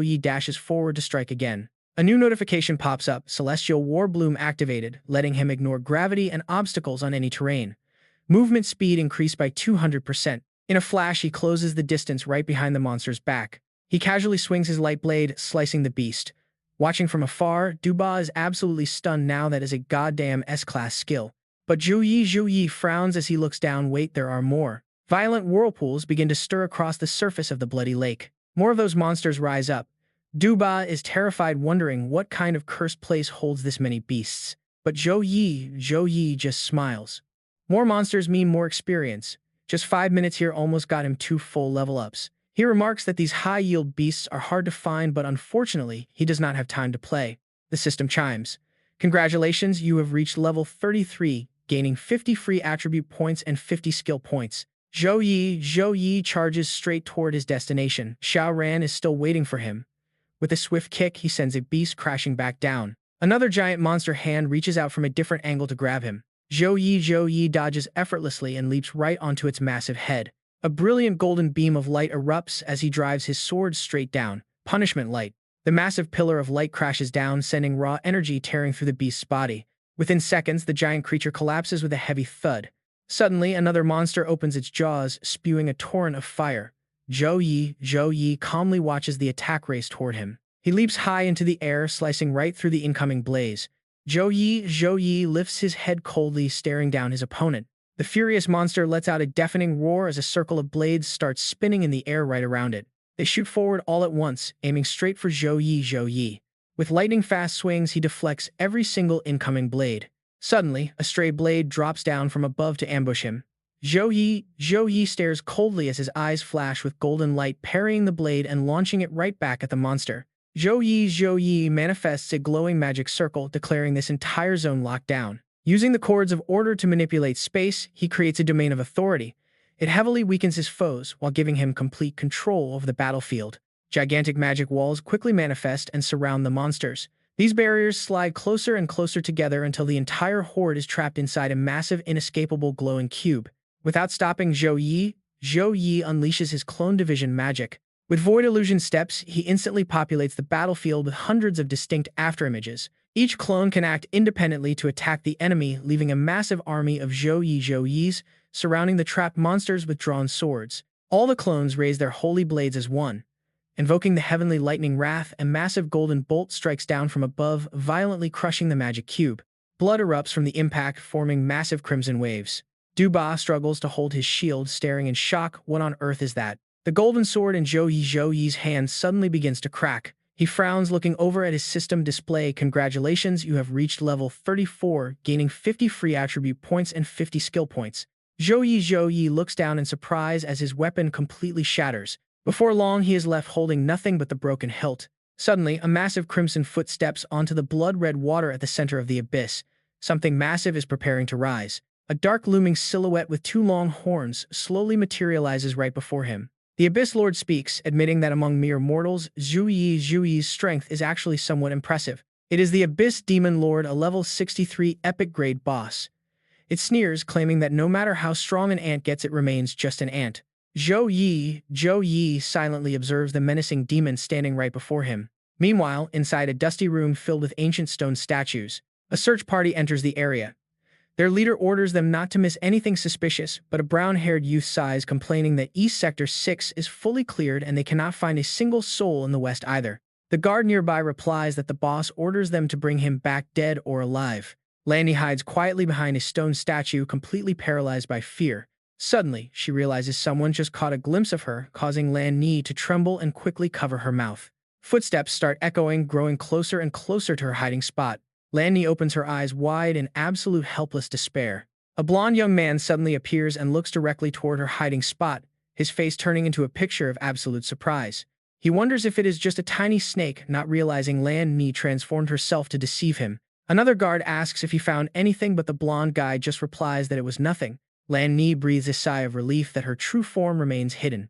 Yi dashes forward to strike again. A new notification pops up: Celestial War Bloom activated, letting him ignore gravity and obstacles on any terrain. Movement speed increased by 200%. In a flash, he closes the distance right behind the monster's back. He casually swings his light blade, slicing the beast. Watching from afar, Duba is absolutely stunned now. That is a goddamn S-class skill. But Zhou Yi frowns as he looks down. Wait, there are more. Violent whirlpools begin to stir across the surface of the bloody lake. More of those monsters rise up. Duba is terrified, wondering what kind of cursed place holds this many beasts. But Zhou Yi just smiles. More monsters mean more experience. Just 5 minutes here almost got him 2 full level ups. He remarks that these high-yield beasts are hard to find, but unfortunately, he does not have time to play. The system chimes. Congratulations, you have reached level 33, gaining 50 free attribute points and 50 skill points. Zhou Yi charges straight toward his destination. Xiao Ran is still waiting for him. With a swift kick, he sends a beast crashing back down. Another giant monster hand reaches out from a different angle to grab him. Zhou Yi dodges effortlessly and leaps right onto its massive head. A brilliant golden beam of light erupts as he drives his sword straight down. Punishment light. The massive pillar of light crashes down, sending raw energy tearing through the beast's body. Within seconds, the giant creature collapses with a heavy thud. Suddenly, another monster opens its jaws, spewing a torrent of fire. Zhou Yi calmly watches the attack race toward him. He leaps high into the air, slicing right through the incoming blaze. Zhou Yi lifts his head coldly, staring down his opponent. The furious monster lets out a deafening roar as a circle of blades starts spinning in the air right around it. They shoot forward all at once, aiming straight for Zhou Yi. With lightning-fast swings, he deflects every single incoming blade. Suddenly, a stray blade drops down from above to ambush him. Zhou Yi stares coldly as his eyes flash with golden light, parrying the blade and launching it right back at the monster. Zhou Yi manifests a glowing magic circle, declaring this entire zone locked down. Using the chords of order to manipulate space, he creates a domain of authority. It heavily weakens his foes, while giving him complete control over the battlefield. Gigantic magic walls quickly manifest and surround the monsters. These barriers slide closer and closer together until the entire horde is trapped inside a massive, inescapable glowing cube. Without stopping Zhou Yi unleashes his clone division magic. With void illusion steps, he instantly populates the battlefield with hundreds of distinct afterimages. Each clone can act independently to attack the enemy, leaving a massive army of Zhou Yis surrounding the trapped monsters with drawn swords. All the clones raise their holy blades as one. Invoking the heavenly lightning wrath, a massive golden bolt strikes down from above, violently crushing the magic cube. Blood erupts from the impact, forming massive crimson waves. Duba struggles to hold his shield, staring in shock. What on earth is that? The golden sword in Zhou Yi's hand suddenly begins to crack. He frowns, looking over at his system display. Congratulations, you have reached level 34, gaining 50 free attribute points and 50 skill points. Zhou Yi looks down in surprise as his weapon completely shatters. Before long, he is left holding nothing but the broken hilt. Suddenly, a massive crimson foot steps onto the blood-red water at the center of the abyss. Something massive is preparing to rise. A dark looming silhouette with two long horns slowly materializes right before him. The Abyss Lord speaks, admitting that among mere mortals, Zhou Yi's strength is actually somewhat impressive. It is the Abyss Demon Lord, a level 63 epic grade boss. It sneers, claiming that no matter how strong an ant gets, it remains just an ant. Zhou Yi silently observes the menacing demon standing right before him. Meanwhile, inside a dusty room filled with ancient stone statues, a search party enters the area. Their leader orders them not to miss anything suspicious, but a brown-haired youth sighs, complaining that East Sector 6 is fully cleared and they cannot find a single soul in the West either. The guard nearby replies that the boss orders them to bring him back dead or alive. Lanny hides quietly behind a stone statue, completely paralyzed by fear. Suddenly, she realizes someone just caught a glimpse of her, causing Lanny to tremble and quickly cover her mouth. Footsteps start echoing, growing closer and closer to her hiding spot. Lanny opens her eyes wide in absolute helpless despair. A blond young man suddenly appears and looks directly toward her hiding spot, his face turning into a picture of absolute surprise. He wonders if it is just a tiny snake, not realizing Lanny transformed herself to deceive him. Another guard asks if he found anything, but the blonde guy just replies that it was nothing. Lanny breathes a sigh of relief that her true form remains hidden.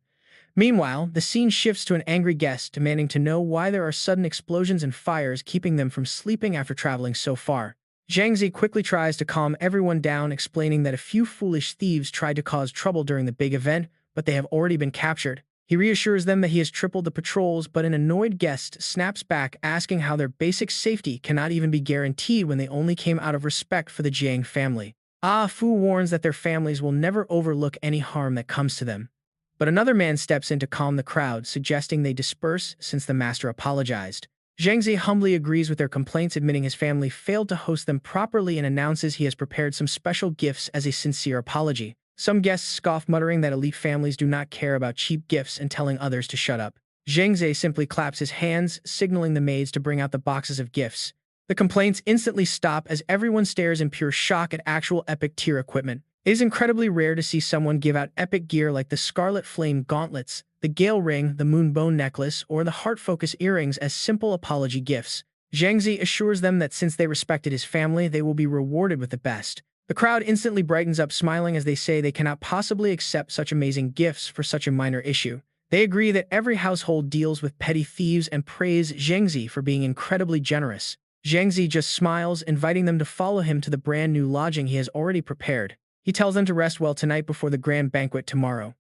Meanwhile, the scene shifts to an angry guest demanding to know why there are sudden explosions and fires keeping them from sleeping after traveling so far. Zhang Zi quickly tries to calm everyone down, explaining that a few foolish thieves tried to cause trouble during the big event, but they have already been captured. He reassures them that he has tripled the patrols, but an annoyed guest snaps back, asking how their basic safety cannot even be guaranteed when they only came out of respect for the Jiang family. Ah Fu warns that their families will never overlook any harm that comes to them. But another man steps in to calm the crowd, suggesting they disperse since the master apologized. Zhang Zi humbly agrees with their complaints, admitting his family failed to host them properly, and announces he has prepared some special gifts as a sincere apology. Some guests scoff, muttering that elite families do not care about cheap gifts and telling others to shut up. Zhang Zi simply claps his hands, signaling the maids to bring out the boxes of gifts. The complaints instantly stop as everyone stares in pure shock at actual epic tier equipment. It is incredibly rare to see someone give out epic gear like the Scarlet Flame gauntlets, the Gale Ring, the Moonbone necklace, or the Heart Focus earrings as simple apology gifts. Zhang Zi assures them that since they respected his family, they will be rewarded with the best. The crowd instantly brightens up, smiling as they say they cannot possibly accept such amazing gifts for such a minor issue. They agree that every household deals with petty thieves and praise Zhang Zi for being incredibly generous. Zhang Zi just smiles, inviting them to follow him to the brand new lodging he has already prepared. He tells them to rest well tonight before the grand banquet tomorrow.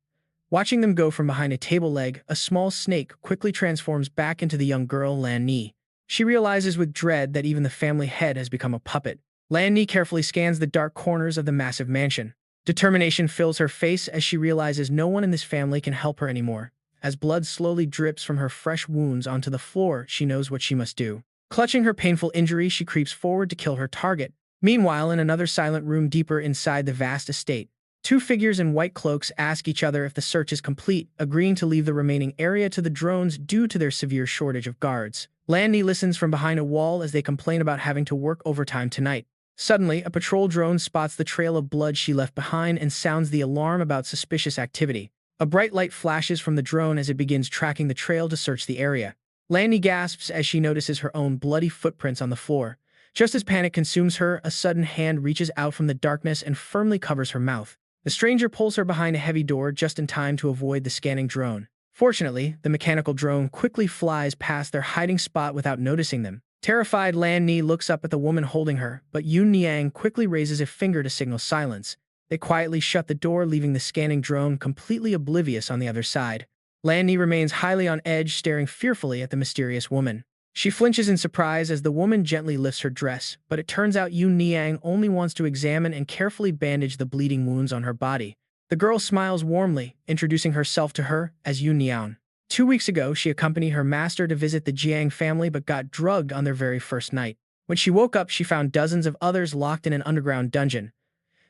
Watching them go from behind a table leg, a small snake quickly transforms back into the young girl Lan Ni. She realizes with dread that even the family head has become a puppet. Lan Ni carefully scans the dark corners of the massive mansion. Determination fills her face as she realizes no one in this family can help her anymore. As blood slowly drips from her fresh wounds onto the floor, she knows what she must do. Clutching her painful injury, she creeps forward to kill her target. Meanwhile, in another silent room deeper inside the vast estate, two figures in white cloaks ask each other if the search is complete, agreeing to leave the remaining area to the drones due to their severe shortage of guards. Lanny listens from behind a wall as they complain about having to work overtime tonight. Suddenly, a patrol drone spots the trail of blood she left behind and sounds the alarm about suspicious activity. A bright light flashes from the drone as it begins tracking the trail to search the area. Lanny gasps as she notices her own bloody footprints on the floor. Just as panic consumes her, a sudden hand reaches out from the darkness and firmly covers her mouth. The stranger pulls her behind a heavy door just in time to avoid the scanning drone. Fortunately, the mechanical drone quickly flies past their hiding spot without noticing them. Terrified, Lan Ni looks up at the woman holding her, but Yun Niang quickly raises a finger to signal silence. They quietly shut the door, leaving the scanning drone completely oblivious on the other side. Lan Ni remains highly on edge, staring fearfully at the mysterious woman. She flinches in surprise as the woman gently lifts her dress, but it turns out Yu Niang only wants to examine and carefully bandage the bleeding wounds on her body. The girl smiles warmly, introducing herself to her as Yu Niang. 2 weeks ago, she accompanied her master to visit the Jiang family but got drugged on their very first night. When she woke up, she found dozens of others locked in an underground dungeon.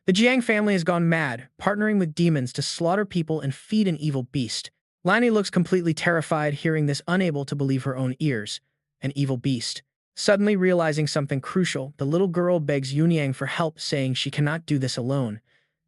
The Jiang family has gone mad, partnering with demons to slaughter people and feed an evil beast. Lani looks completely terrified hearing this, unable to believe her own ears. An evil beast. Suddenly realizing something crucial, the little girl begs Yuniang for help, saying she cannot do this alone.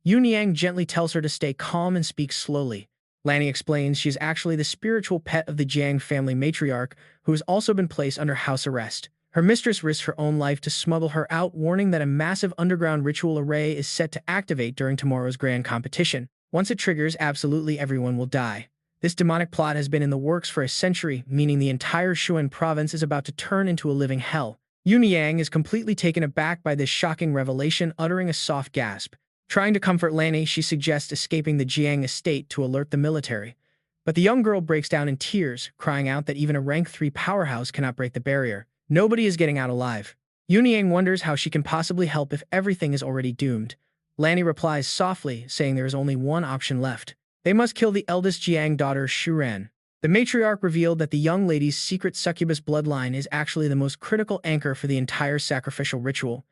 Yuniang gently tells her to stay calm and speak slowly. Lani explains she is actually the spiritual pet of the Jiang family matriarch, who has also been placed under house arrest. Her mistress risks her own life to smuggle her out, warning that a massive underground ritual array is set to activate during tomorrow's grand competition. Once it triggers, absolutely everyone will die. This demonic plot has been in the works for a century, meaning the entire Shuan province is about to turn into a living hell. Yuniang is completely taken aback by this shocking revelation, uttering a soft gasp. Trying to comfort Lani, she suggests escaping the Jiang estate to alert the military. But the young girl breaks down in tears, crying out that even a rank 3 powerhouse cannot break the barrier. Nobody is getting out alive. Yuniang wonders how she can possibly help if everything is already doomed. Lani replies softly, saying there is only one option left. They must kill the eldest Jiang daughter, Shuran. The matriarch revealed that the young lady's secret succubus bloodline is actually the most critical anchor for the entire sacrificial ritual.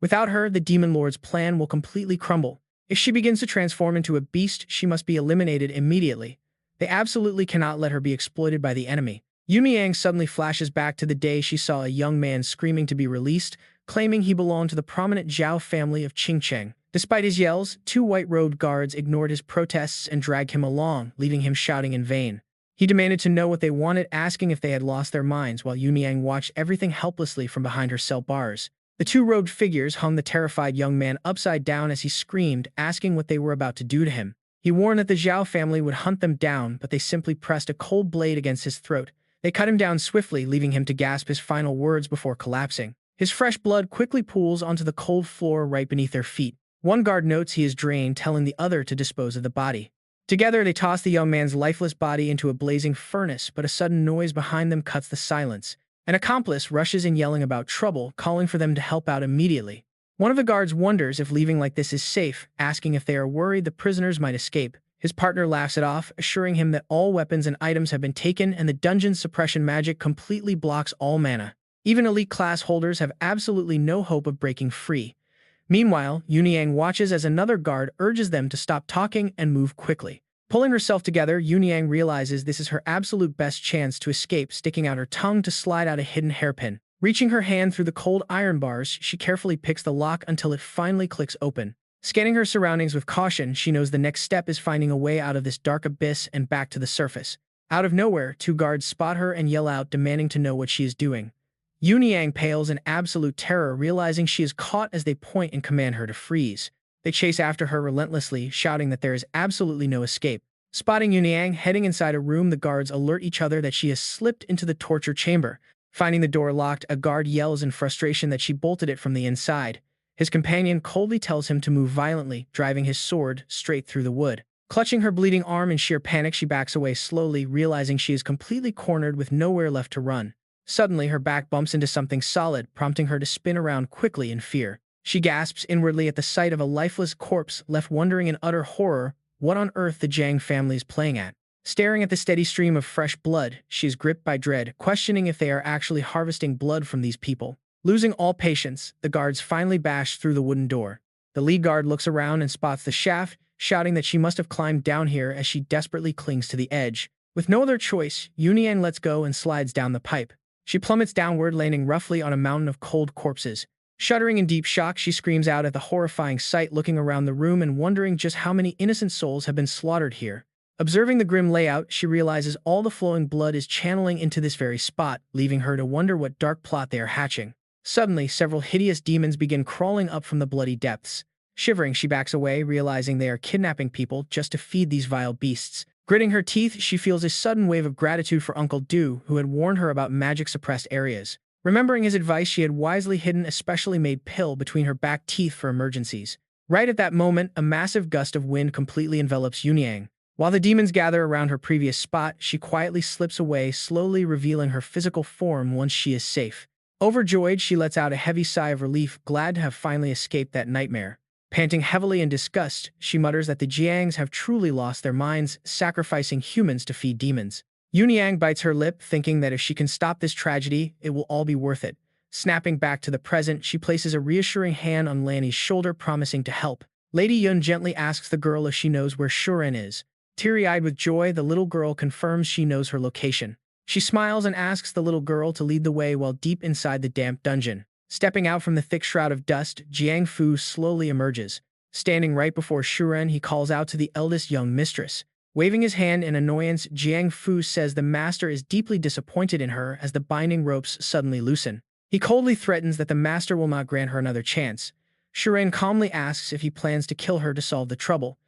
Without her, the Demon Lord's plan will completely crumble. If she begins to transform into a beast, she must be eliminated immediately. They absolutely cannot let her be exploited by the enemy. Yuniang suddenly flashes back to the day she saw a young man screaming to be released, claiming he belonged to the prominent Zhao family of Qingcheng. Despite his yells, 2 white-robed guards ignored his protests and dragged him along, leaving him shouting in vain. He demanded to know what they wanted, asking if they had lost their minds, while Yuniang watched everything helplessly from behind her cell bars. The 2 robed figures hung the terrified young man upside down as he screamed, asking what they were about to do to him. He warned that the Zhao family would hunt them down, but they simply pressed a cold blade against his throat. They cut him down swiftly, leaving him to gasp his final words before collapsing. His fresh blood quickly pools onto the cold floor right beneath their feet. One guard notes he is drained, telling the other to dispose of the body. Together, they toss the young man's lifeless body into a blazing furnace, but a sudden noise behind them cuts the silence. An accomplice rushes in yelling about trouble, calling for them to help out immediately. One of the guards wonders if leaving like this is safe, asking if they are worried the prisoners might escape. His partner laughs it off, assuring him that all weapons and items have been taken and the dungeon's suppression magic completely blocks all mana. Even elite class holders have absolutely no hope of breaking free. Meanwhile, Yuniang watches as another guard urges them to stop talking and move quickly. Pulling herself together, Yuniang realizes this is her absolute best chance to escape, sticking out her tongue to slide out a hidden hairpin. Reaching her hand through the cold iron bars, she carefully picks the lock until it finally clicks open. Scanning her surroundings with caution, she knows the next step is finding a way out of this dark abyss and back to the surface. Out of nowhere, 2 guards spot her and yell out, demanding to know what she is doing. Yuniang pales in absolute terror, realizing she is caught as they point and command her to freeze. They chase after her relentlessly, shouting that there is absolutely no escape. Spotting Yuniang heading inside a room, the guards alert each other that she has slipped into the torture chamber. Finding the door locked, a guard yells in frustration that she bolted it from the inside. His companion coldly tells him to move violently, driving his sword straight through the wood. Clutching her bleeding arm in sheer panic, she backs away slowly, realizing she is completely cornered with nowhere left to run. Suddenly, her back bumps into something solid, prompting her to spin around quickly in fear. She gasps inwardly at the sight of a lifeless corpse, left wondering in utter horror what on earth the Jiang family is playing at. Staring at the steady stream of fresh blood, she is gripped by dread, questioning if they are actually harvesting blood from these people. Losing all patience, the guards finally bash through the wooden door. The lead guard looks around and spots the shaft, shouting that she must have climbed down here as she desperately clings to the edge. With no other choice, Yuniang lets go and slides down the pipe. She plummets downward, landing roughly on a mountain of cold corpses. Shuddering in deep shock, she screams out at the horrifying sight, looking around the room and wondering just how many innocent souls have been slaughtered here. Observing the grim layout, she realizes all the flowing blood is channeling into this very spot, leaving her to wonder what dark plot they are hatching. Suddenly, several hideous demons begin crawling up from the bloody depths. Shivering, she backs away, realizing they are kidnapping people just to feed these vile beasts. Gritting her teeth, she feels a sudden wave of gratitude for Uncle Du, who had warned her about magic-suppressed areas. Remembering his advice, she had wisely hidden a specially made pill between her back teeth for emergencies. Right at that moment, a massive gust of wind completely envelops Yuniang. While the demons gather around her previous spot, she quietly slips away, slowly revealing her physical form once she is safe. Overjoyed, she lets out a heavy sigh of relief, glad to have finally escaped that nightmare. Panting heavily in disgust, she mutters that the Jiangs have truly lost their minds, sacrificing humans to feed demons. Yunyang bites her lip, thinking that if she can stop this tragedy, it will all be worth it. Snapping back to the present, she places a reassuring hand on Lanny's shoulder, promising to help. Lady Yun gently asks the girl if she knows where Shuren is. Teary-eyed with joy, the little girl confirms she knows her location. She smiles and asks the little girl to lead the way while deep inside the damp dungeon. Stepping out from the thick shroud of dust, Jiang Fu slowly emerges. Standing right before Shuren, he calls out to the eldest young mistress. Waving his hand in annoyance, Jiang Fu says the master is deeply disappointed in her as the binding ropes suddenly loosen. He coldly threatens that the master will not grant her another chance. Shuren calmly asks if he plans to kill her to solve the trouble.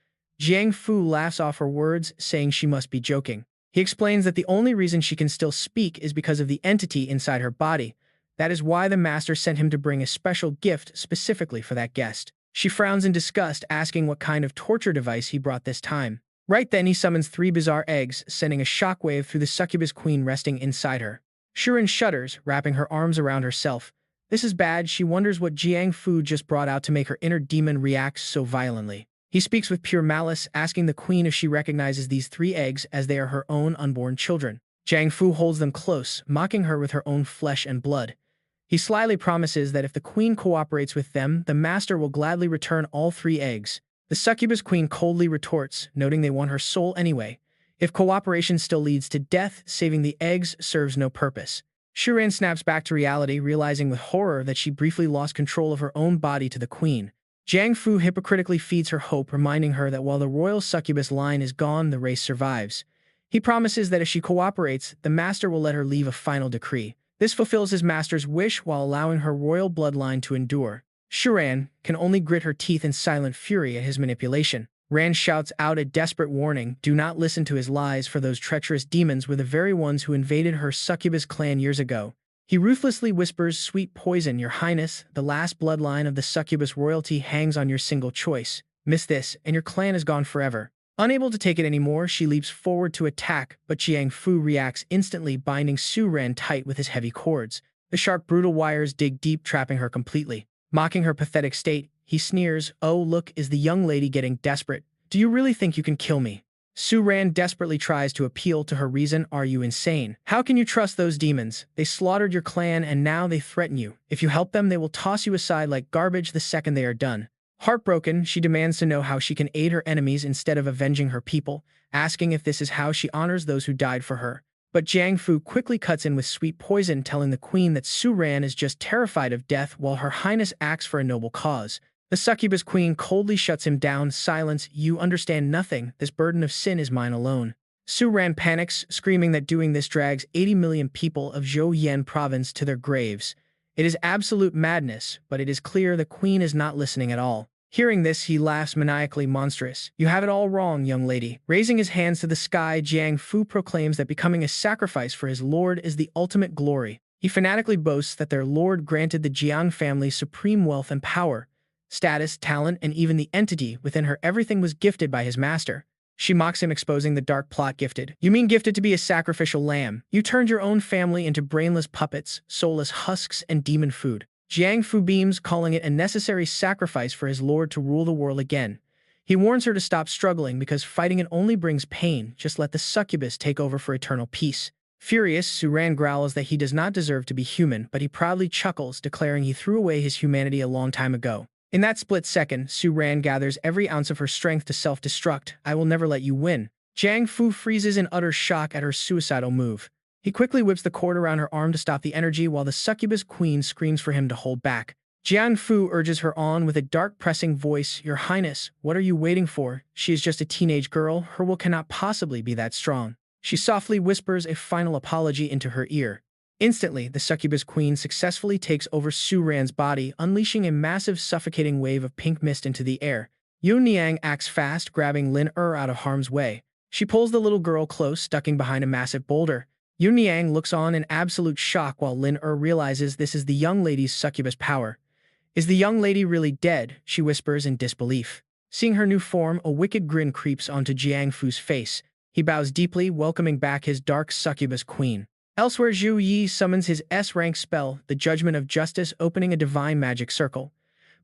Jiang Fu laughs off her words, saying she must be joking. He explains that the only reason she can still speak is because of the entity inside her body. That is why the master sent him to bring a special gift specifically for that guest. She frowns in disgust, asking what kind of torture device he brought this time. Right then, he summons 3 bizarre eggs, sending a shockwave through the succubus queen resting inside her. Shuren shudders, wrapping her arms around herself. This is bad. She wonders what Jiang Fu just brought out to make her inner demon react so violently. He speaks with pure malice, asking the queen if she recognizes these 3 eggs as they are her own unborn children. Jiang Fu holds them close, mocking her with her own flesh and blood. He slyly promises that if the queen cooperates with them, the master will gladly return all 3 eggs. The succubus queen coldly retorts, noting they want her soul anyway. If cooperation still leads to death, saving the eggs serves no purpose. Shuren snaps back to reality, realizing with horror that she briefly lost control of her own body to the queen. Jiang Fu hypocritically feeds her hope, reminding her that while the royal succubus line is gone, the race survives. He promises that if she cooperates, the master will let her leave a final decree. This fulfills his master's wish while allowing her royal bloodline to endure. Shuren can only grit her teeth in silent fury at his manipulation. Rand shouts out a desperate warning, do not listen to his lies, for those treacherous demons were the very ones who invaded her succubus clan years ago. He ruthlessly whispers, sweet poison, your highness, the last bloodline of the succubus royalty hangs on your single choice. Miss this, and your clan is gone forever. Unable to take it anymore, she leaps forward to attack, but Jiang Fu reacts instantly, binding Su Ran tight with his heavy cords. The sharp, brutal wires dig deep, trapping her completely. Mocking her pathetic state, he sneers, oh look, is the young lady getting desperate? Do you really think you can kill me? Su Ran desperately tries to appeal to her reason. Are you insane? How can you trust those demons? They slaughtered your clan and now they threaten you. If you help them, they will toss you aside like garbage the second they are done. Heartbroken, she demands to know how she can aid her enemies instead of avenging her people, asking if this is how she honors those who died for her. But Jiang Fu quickly cuts in with sweet poison, telling the queen that Su Ran is just terrified of death while her highness acts for a noble cause. The succubus queen coldly shuts him down. Silence, you understand nothing. This burden of sin is mine alone. Su Ran panics, screaming that doing this drags 80 million people of Zhou Yi province to their graves. It is absolute madness, but it is clear the queen is not listening at all. Hearing this, he laughs maniacally, monstrous. You have it all wrong, young lady. Raising his hands to the sky, Jiang Fu proclaims that becoming a sacrifice for his lord is the ultimate glory. He fanatically boasts that their lord granted the Jiang family supreme wealth and power, status, talent, and even the entity within her. Everything was gifted by his master. She mocks him, exposing the dark plot. Gifted? You mean gifted to be a sacrificial lamb? You turned your own family into brainless puppets, soulless husks, and demon food. Jiang Fu beams, calling it a necessary sacrifice for his lord to rule the world again. He warns her to stop struggling because fighting it only brings pain. Just let the succubus take over for eternal peace. Furious, Su Ran growls that he does not deserve to be human, but he proudly chuckles, declaring he threw away his humanity a long time ago. In that split second, Su Ran gathers every ounce of her strength to self-destruct. I will never let you win. Jiang Fu freezes in utter shock at her suicidal move. He quickly whips the cord around her arm to stop the energy while the succubus queen screams for him to hold back. Jiang Fu urges her on with a dark, pressing voice. Your highness, what are you waiting for? She is just a teenage girl. Her will cannot possibly be that strong. She softly whispers a final apology into her ear. Instantly, the succubus queen successfully takes over Su Ran's body, unleashing a massive, suffocating wave of pink mist into the air. Yun Niang acts fast, grabbing Lin out of harm's way. She pulls the little girl close, ducking behind a massive boulder. Yun Niang looks on in absolute shock while Lin realizes this is the young lady's succubus power. Is the young lady really dead? She whispers in disbelief. Seeing her new form, a wicked grin creeps onto Jiang Fu's face. He bows deeply, welcoming back his dark succubus queen. Elsewhere, Zhou Yi summons his S-rank spell, the Judgment of Justice, opening a divine magic circle.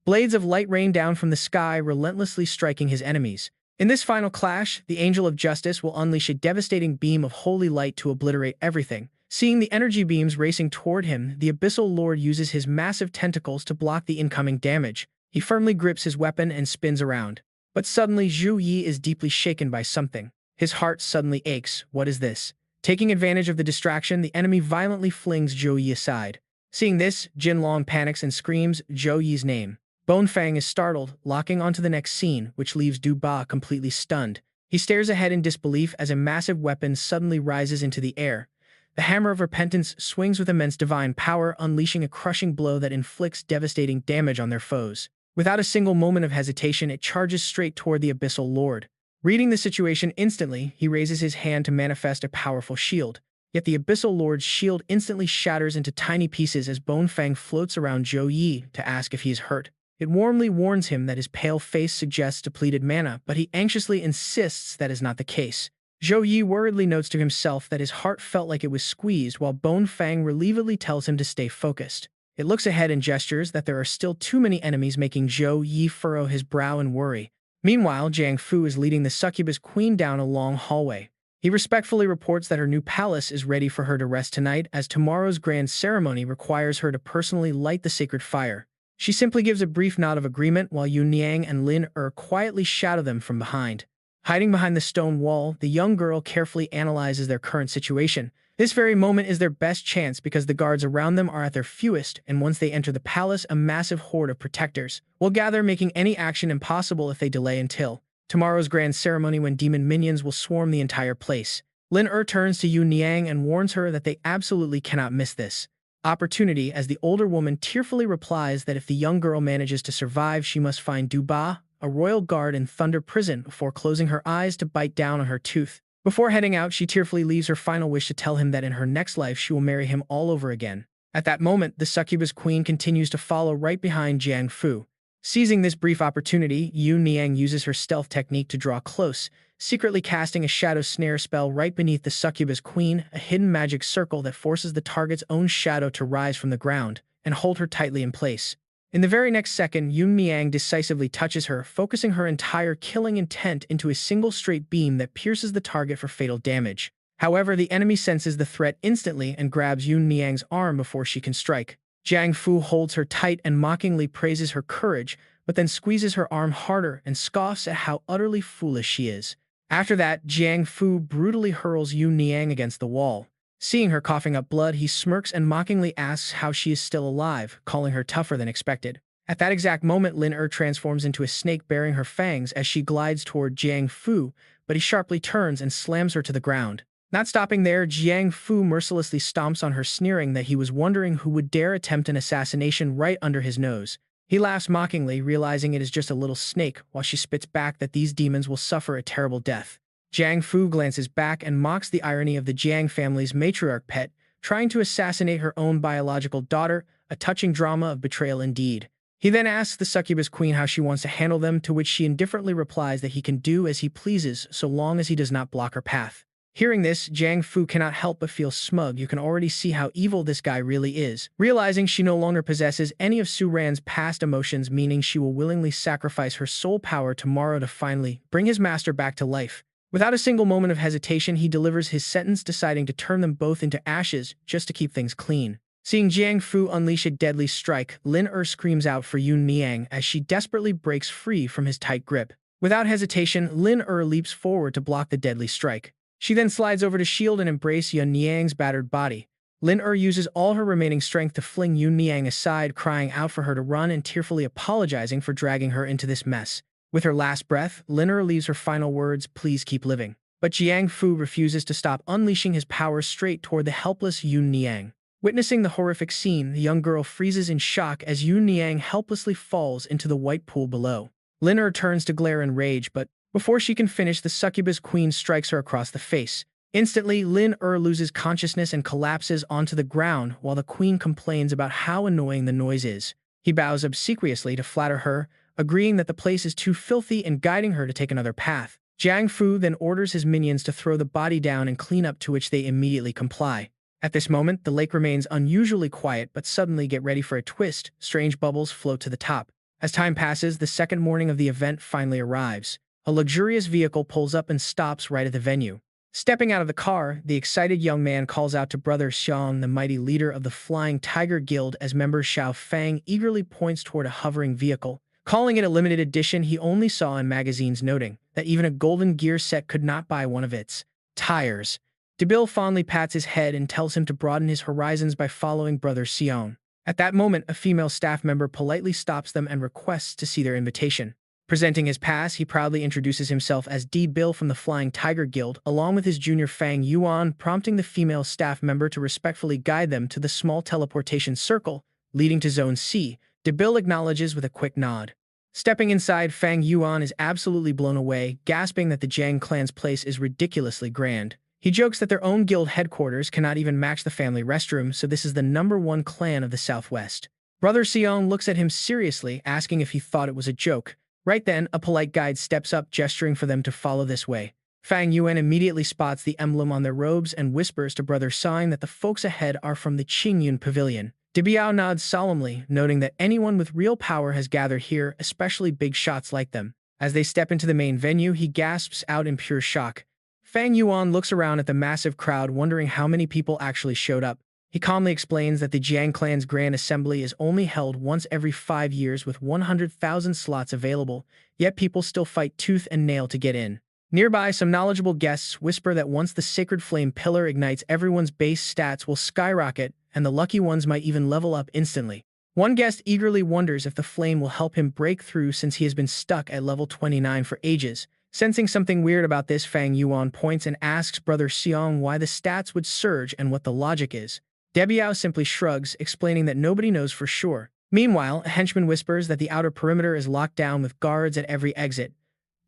Blades of light rain down from the sky, relentlessly striking his enemies. In this final clash, the Angel of Justice will unleash a devastating beam of holy light to obliterate everything. Seeing the energy beams racing toward him, the Abyssal Lord uses his massive tentacles to block the incoming damage. He firmly grips his weapon and spins around. But suddenly, Zhou Yi is deeply shaken by something. His heart suddenly aches. What is this? Taking advantage of the distraction, the enemy violently flings Zhou Yi aside. Seeing this, Jin Long panics and screams Zhou Yi's name. Bone Fang is startled, locking onto the next scene, which leaves Du Ba completely stunned. He stares ahead in disbelief as a massive weapon suddenly rises into the air. The Hammer of Repentance swings with immense divine power, unleashing a crushing blow that inflicts devastating damage on their foes. Without a single moment of hesitation, it charges straight toward the Abyssal Lord. Reading the situation instantly, he raises his hand to manifest a powerful shield. Yet the Abyssal Lord's shield instantly shatters into tiny pieces as Bone Fang floats around Zhou Yi to ask if he is hurt. It warmly warns him that his pale face suggests depleted mana, but he anxiously insists that is not the case. Zhou Yi worriedly notes to himself that his heart felt like it was squeezed, while Bone Fang relievedly tells him to stay focused. It looks ahead and gestures that there are still too many enemies, making Zhou Yi furrow his brow in worry. Meanwhile, Jiang Fu is leading the succubus queen down a long hallway. He respectfully reports that her new palace is ready for her to rest tonight, as tomorrow's grand ceremony requires her to personally light the sacred fire. She simply gives a brief nod of agreement, while Yun Niang and Lin quietly shadow them from behind. Hiding behind the stone wall, the young girl carefully analyzes their current situation. This very moment is their best chance because the guards around them are at their fewest, and once they enter the palace, a massive horde of protectors will gather, making any action impossible if they delay until tomorrow's grand ceremony, when demon minions will swarm the entire place. Lin turns to Yun Niang and warns her that they absolutely cannot miss this opportunity, as the older woman tearfully replies that if the young girl manages to survive, she must find Du Ba, a royal guard in Thunder Prison, before closing her eyes to bite down on her tooth. Before heading out, she tearfully leaves her final wish to tell him that in her next life she will marry him all over again. At that moment, the succubus queen continues to follow right behind Jiang Fu. Seizing this brief opportunity, Yun Niang uses her stealth technique to draw close, secretly casting a shadow snare spell right beneath the succubus queen, a hidden magic circle that forces the target's own shadow to rise from the ground and hold her tightly in place. In the very next second, Yun Niang decisively touches her, focusing her entire killing intent into a single straight beam that pierces the target for fatal damage. However, the enemy senses the threat instantly and grabs Yun Niang's arm before she can strike. Jiang Fu holds her tight and mockingly praises her courage, but then squeezes her arm harder and scoffs at how utterly foolish she is. After that, Jiang Fu brutally hurls Yun Niang against the wall. Seeing her coughing up blood, he smirks and mockingly asks how she is still alive, calling her tougher than expected. At that exact moment, Lin transforms into a snake bearing her fangs as she glides toward Jiang Fu, but he sharply turns and slams her to the ground. Not stopping there, Jiang Fu mercilessly stomps on her, sneering that he was wondering who would dare attempt an assassination right under his nose. He laughs mockingly, realizing it is just a little snake, while she spits back that these demons will suffer a terrible death. Jiang Fu glances back and mocks the irony of the Jiang family's matriarch pet, trying to assassinate her own biological daughter, a touching drama of betrayal indeed. He then asks the succubus queen how she wants to handle them, to which she indifferently replies that he can do as he pleases so long as he does not block her path. Hearing this, Jiang Fu cannot help but feel smug. You can already see how evil this guy really is. Realizing she no longer possesses any of Su Ran's past emotions, meaning she will willingly sacrifice her soul power tomorrow to finally bring his master back to life. Without a single moment of hesitation, he delivers his sentence, deciding to turn them both into ashes just to keep things clean. Seeing Jiang Fu unleash a deadly strike, Lin screams out for Yun Niang as she desperately breaks free from his tight grip. Without hesitation, Lin leaps forward to block the deadly strike. She then slides over to shield and embrace Yun Niang's battered body. Lin uses all her remaining strength to fling Yun Niang aside, crying out for her to run and tearfully apologizing for dragging her into this mess. With her last breath, Lin leaves her final words, "Please keep living." But Jiang Fu refuses to stop, unleashing his power straight toward the helpless Yun Niang. Witnessing the horrific scene, the young girl freezes in shock as Yun Niang helplessly falls into the white pool below. Lin turns to glare in rage, but before she can finish, the succubus queen strikes her across the face. Instantly, Lin loses consciousness and collapses onto the ground, while the queen complains about how annoying the noise is. He bows obsequiously to flatter her, agreeing that the place is too filthy and guiding her to take another path. Jiang Fu then orders his minions to throw the body down and clean up, to which they immediately comply. At this moment, the lake remains unusually quiet, but suddenly get ready for a twist. Strange bubbles float to the top. As time passes, the second morning of the event finally arrives. A luxurious vehicle pulls up and stops right at the venue. Stepping out of the car, the excited young man calls out to Brother Xiang, the mighty leader of the Flying Tiger Guild, as member Xiao Fang eagerly points toward a hovering vehicle, calling it a limited edition he only saw in magazines, noting that even a golden gear set could not buy one of its tires. DeBille fondly pats his head and tells him to broaden his horizons by following Brother Xiang. At that moment, a female staff member politely stops them and requests to see their invitation. Presenting his pass, he proudly introduces himself as D. Bill from the Flying Tiger Guild, along with his junior Fang Yuan, prompting the female staff member to respectfully guide them to the small teleportation circle leading to Zone C. De Bill acknowledges with a quick nod. Stepping inside, Fang Yuan is absolutely blown away, gasping that the Jiang clan's place is ridiculously grand. He jokes that their own guild headquarters cannot even match the family restroom, so this is the #1 clan of the Southwest. Brother Xiong looks at him seriously, asking if he thought it was a joke. Right then, a polite guide steps up, gesturing for them to follow this way. Fang Yuan immediately spots the emblem on their robes and whispers to Brother Sign that the folks ahead are from the Qingyun Pavilion. Dibiao nods solemnly, noting that anyone with real power has gathered here, especially big shots like them. As they step into the main venue, he gasps out in pure shock. Fang Yuan looks around at the massive crowd, wondering how many people actually showed up. He calmly explains that the Jiang clan's Grand Assembly is only held once every 5 years with 100,000 slots available, yet people still fight tooth and nail to get in. Nearby, some knowledgeable guests whisper that once the Sacred Flame Pillar ignites, everyone's base stats will skyrocket, and the lucky ones might even level up instantly. One guest eagerly wonders if the flame will help him break through, since he has been stuck at level 29 for ages. Sensing something weird about this, Fang Yuan points and asks Brother Xiong why the stats would surge and what the logic is. Debiao simply shrugs, explaining that nobody knows for sure. Meanwhile, a henchman whispers that the outer perimeter is locked down with guards at every exit.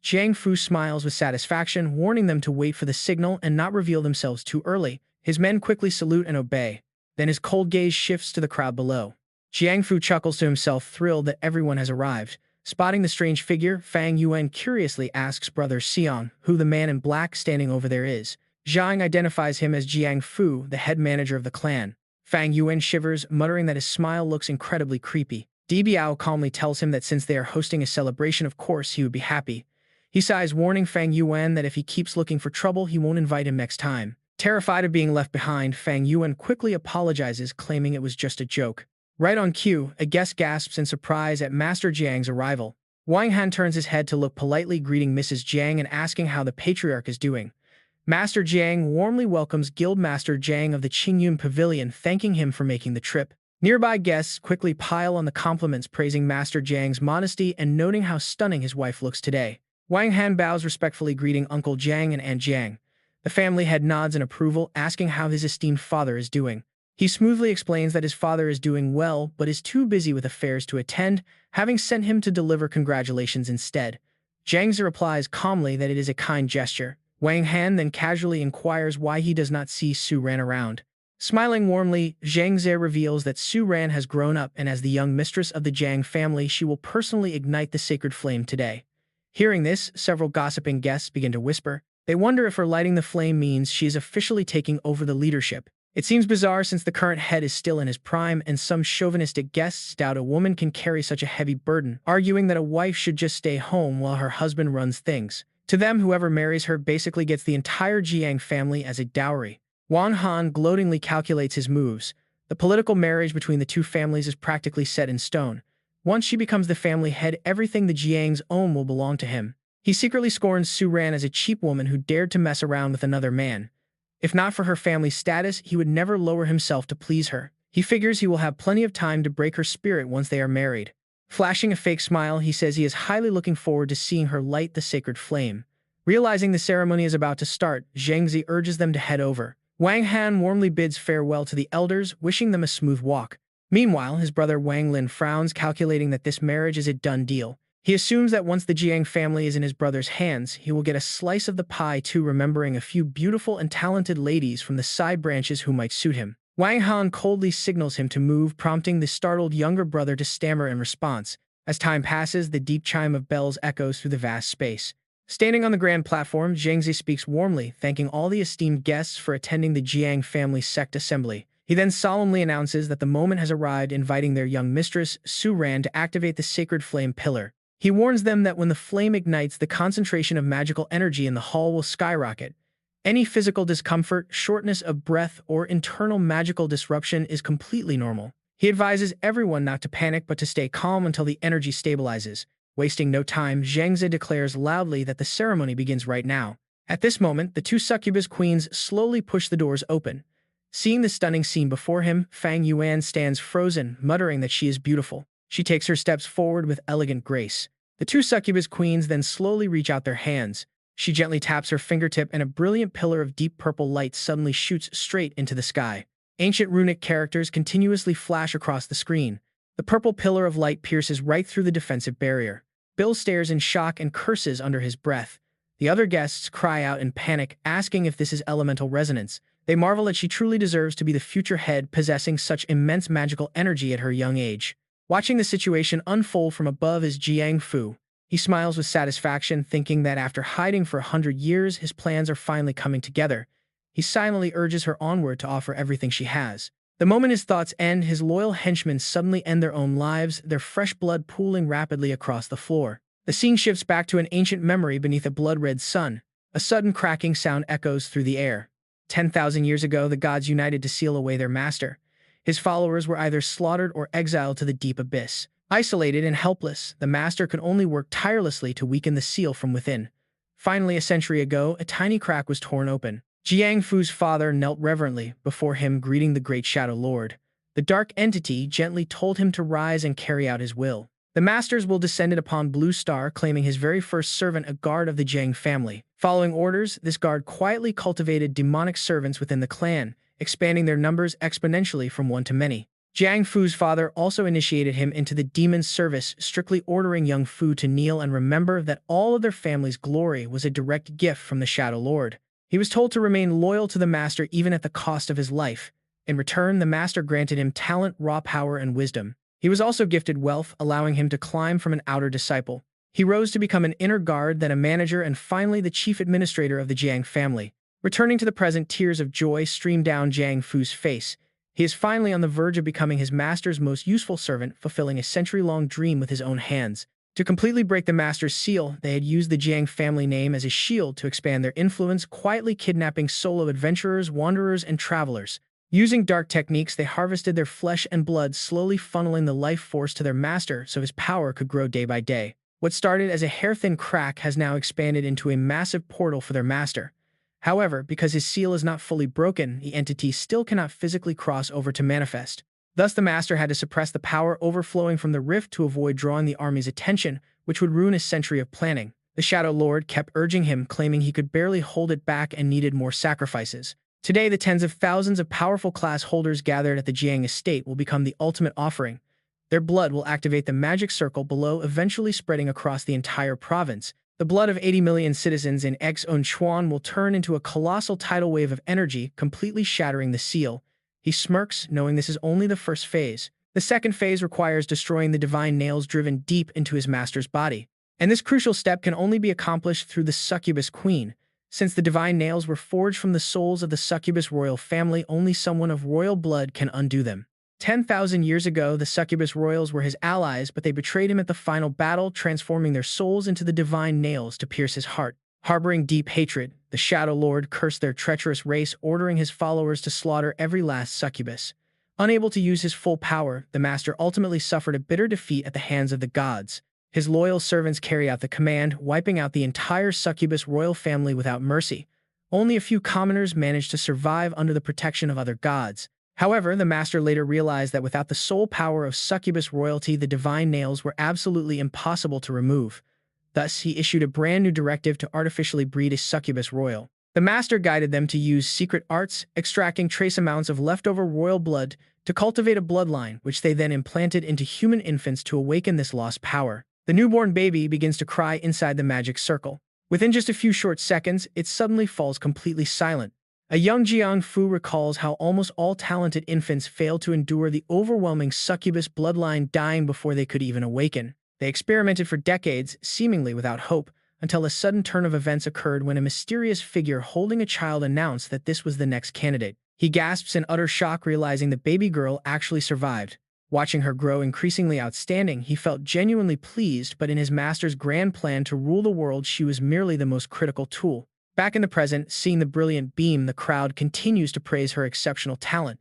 Jiang Fu smiles with satisfaction, warning them to wait for the signal and not reveal themselves too early. His men quickly salute and obey. Then his cold gaze shifts to the crowd below. Jiang Fu chuckles to himself, thrilled that everyone has arrived. Spotting the strange figure, Fang Yuan curiously asks Brother Xiong who the man in black standing over there is. Zhang identifies him as Jiang Fu, the head manager of the clan. Fang Yuan shivers, muttering that his smile looks incredibly creepy. Dibiao calmly tells him that since they are hosting a celebration, of course he would be happy. He sighs, warning Fang Yuan that if he keeps looking for trouble, he won't invite him next time. Terrified of being left behind, Fang Yuan quickly apologizes, claiming it was just a joke. Right on cue, a guest gasps in surprise at Master Jiang's arrival. Wang Han turns his head to look politely, greeting Mrs. Jiang and asking how the patriarch is doing. Master Jiang warmly welcomes Guildmaster Jiang of the Qingyun Pavilion, thanking him for making the trip. Nearby guests quickly pile on the compliments, praising Master Jiang's modesty and noting how stunning his wife looks today. Wang Han bows respectfully, greeting Uncle Jiang and Aunt Jiang. The family head nods in approval, asking how his esteemed father is doing. He smoothly explains that his father is doing well, but is too busy with affairs to attend, having sent him to deliver congratulations instead. Jiangzi replies calmly that it is a kind gesture. Wang Han then casually inquires why he does not see Su Ran around. Smiling warmly, Zhang Ze reveals that Su Ran has grown up, and as the young mistress of the Jiang family, she will personally ignite the sacred flame today. Hearing this, several gossiping guests begin to whisper. They wonder if her lighting the flame means she is officially taking over the leadership. It seems bizarre since the current head is still in his prime, and some chauvinistic guests doubt a woman can carry such a heavy burden, arguing that a wife should just stay home while her husband runs things. To them, whoever marries her basically gets the entire Jiang family as a dowry. Wang Han gloatingly calculates his moves. The political marriage between the two families is practically set in stone. Once she becomes the family head, everything the Jiang's own will belong to him. He secretly scorns Su Ran as a cheap woman who dared to mess around with another man. If not for her family's status, he would never lower himself to please her. He figures he will have plenty of time to break her spirit once they are married. Flashing a fake smile, he says he is highly looking forward to seeing her light the sacred flame. Realizing the ceremony is about to start, Zhang Zi urges them to head over. Wang Han warmly bids farewell to the elders, wishing them a smooth walk. Meanwhile, his brother Wang Lin frowns, calculating that this marriage is a done deal. He assumes that once the Jiang family is in his brother's hands, he will get a slice of the pie too, remembering a few beautiful and talented ladies from the side branches who might suit him. Wang Han coldly signals him to move, prompting the startled younger brother to stammer in response. As time passes, the deep chime of bells echoes through the vast space. Standing on the grand platform, Zhangzi speaks warmly, thanking all the esteemed guests for attending the Jiang family sect assembly. He then solemnly announces that the moment has arrived, inviting their young mistress, Su Ran, to activate the sacred flame pillar. He warns them that when the flame ignites, the concentration of magical energy in the hall will skyrocket. Any physical discomfort, shortness of breath, or internal magical disruption is completely normal. He advises everyone not to panic but to stay calm until the energy stabilizes. Wasting no time, Zhangzi declares loudly that the ceremony begins right now. At this moment, the two succubus queens slowly push the doors open. Seeing the stunning scene before him, Fang Yuan stands frozen, muttering that she is beautiful. She takes her steps forward with elegant grace. The two succubus queens then slowly reach out their hands. She gently taps her fingertip and a brilliant pillar of deep purple light suddenly shoots straight into the sky. Ancient runic characters continuously flash across the screen. The purple pillar of light pierces right through the defensive barrier. Bill stares in shock and curses under his breath. The other guests cry out in panic, asking if this is elemental resonance. They marvel that she truly deserves to be the future head, possessing such immense magical energy at her young age. Watching the situation unfold from above is Jiang Fu. He smiles with satisfaction, thinking that after hiding for 100 years, his plans are finally coming together. He silently urges her onward to offer everything she has. The moment his thoughts end, his loyal henchmen suddenly end their own lives, their fresh blood pooling rapidly across the floor. The scene shifts back to an ancient memory beneath a blood-red sun. A sudden cracking sound echoes through the air. 10,000 years ago, the gods united to seal away their master. His followers were either slaughtered or exiled to the deep abyss. Isolated and helpless, the master could only work tirelessly to weaken the seal from within. Finally, a century ago, a tiny crack was torn open. Jiang Fu's father knelt reverently before him, greeting the great Shadow Lord. The dark entity gently told him to rise and carry out his will. The master's will descended upon Blue Star, claiming his very first servant a guard of the Jiang family. Following orders, this guard quietly cultivated demonic servants within the clan, expanding their numbers exponentially from one to many. Jiang Fu's father also initiated him into the demon's service, strictly ordering young Fu to kneel and remember that all of their family's glory was a direct gift from the Shadow Lord. He was told to remain loyal to the master even at the cost of his life. In return, the master granted him talent, raw power, and wisdom. He was also gifted wealth, allowing him to climb from an outer disciple. He rose to become an inner guard, then a manager, and finally the chief administrator of the Jiang family. Returning to the present, tears of joy streamed down Jiang Fu's face. He is finally on the verge of becoming his master's most useful servant, fulfilling a century-long dream with his own hands. To completely break the master's seal, they had used the Jiang family name as a shield to expand their influence, quietly kidnapping solo adventurers, wanderers, and travelers. Using dark techniques, they harvested their flesh and blood, slowly funneling the life force to their master so his power could grow day by day. What started as a hair-thin crack has now expanded into a massive portal for their master. However, because his seal is not fully broken, the entity still cannot physically cross over to manifest. Thus, the master had to suppress the power overflowing from the rift to avoid drawing the army's attention, which would ruin a century of planning. The Shadow Lord kept urging him, claiming he could barely hold it back and needed more sacrifices. Today, the tens of thousands of powerful class holders gathered at the Jiang estate will become the ultimate offering. Their blood will activate the magic circle below, eventually spreading across the entire province. The blood of 80 million citizens in Xunchuan will turn into a colossal tidal wave of energy, completely shattering the seal. He smirks, knowing this is only the first phase. The second phase requires destroying the divine nails driven deep into his master's body. And this crucial step can only be accomplished through the succubus queen. Since the divine nails were forged from the souls of the succubus royal family, only someone of royal blood can undo them. 10,000 years ago, the succubus royals were his allies, but they betrayed him at the final battle, transforming their souls into the divine nails to pierce his heart. Harboring deep hatred, the Shadow Lord cursed their treacherous race, ordering his followers to slaughter every last succubus. Unable to use his full power, the master ultimately suffered a bitter defeat at the hands of the gods. His loyal servants carry out the command, wiping out the entire succubus royal family without mercy. Only a few commoners managed to survive under the protection of other gods. However, the master later realized that without the sole power of succubus royalty, the divine nails were absolutely impossible to remove. Thus, he issued a brand new directive to artificially breed a succubus royal. The master guided them to use secret arts, extracting trace amounts of leftover royal blood to cultivate a bloodline, which they then implanted into human infants to awaken this lost power. The newborn baby begins to cry inside the magic circle. Within just a few short seconds, it suddenly falls completely silent. A young Jiang Fu recalls how almost all talented infants fail to endure the overwhelming succubus bloodline, dying before they could even awaken. They experimented for decades, seemingly without hope, until a sudden turn of events occurred when a mysterious figure holding a child announced that this was the next candidate. He gasps in utter shock, realizing the baby girl actually survived. Watching her grow increasingly outstanding, he felt genuinely pleased, but in his master's grand plan to rule the world, she was merely the most critical tool. Back in the present, seeing the brilliant beam, the crowd continues to praise her exceptional talent.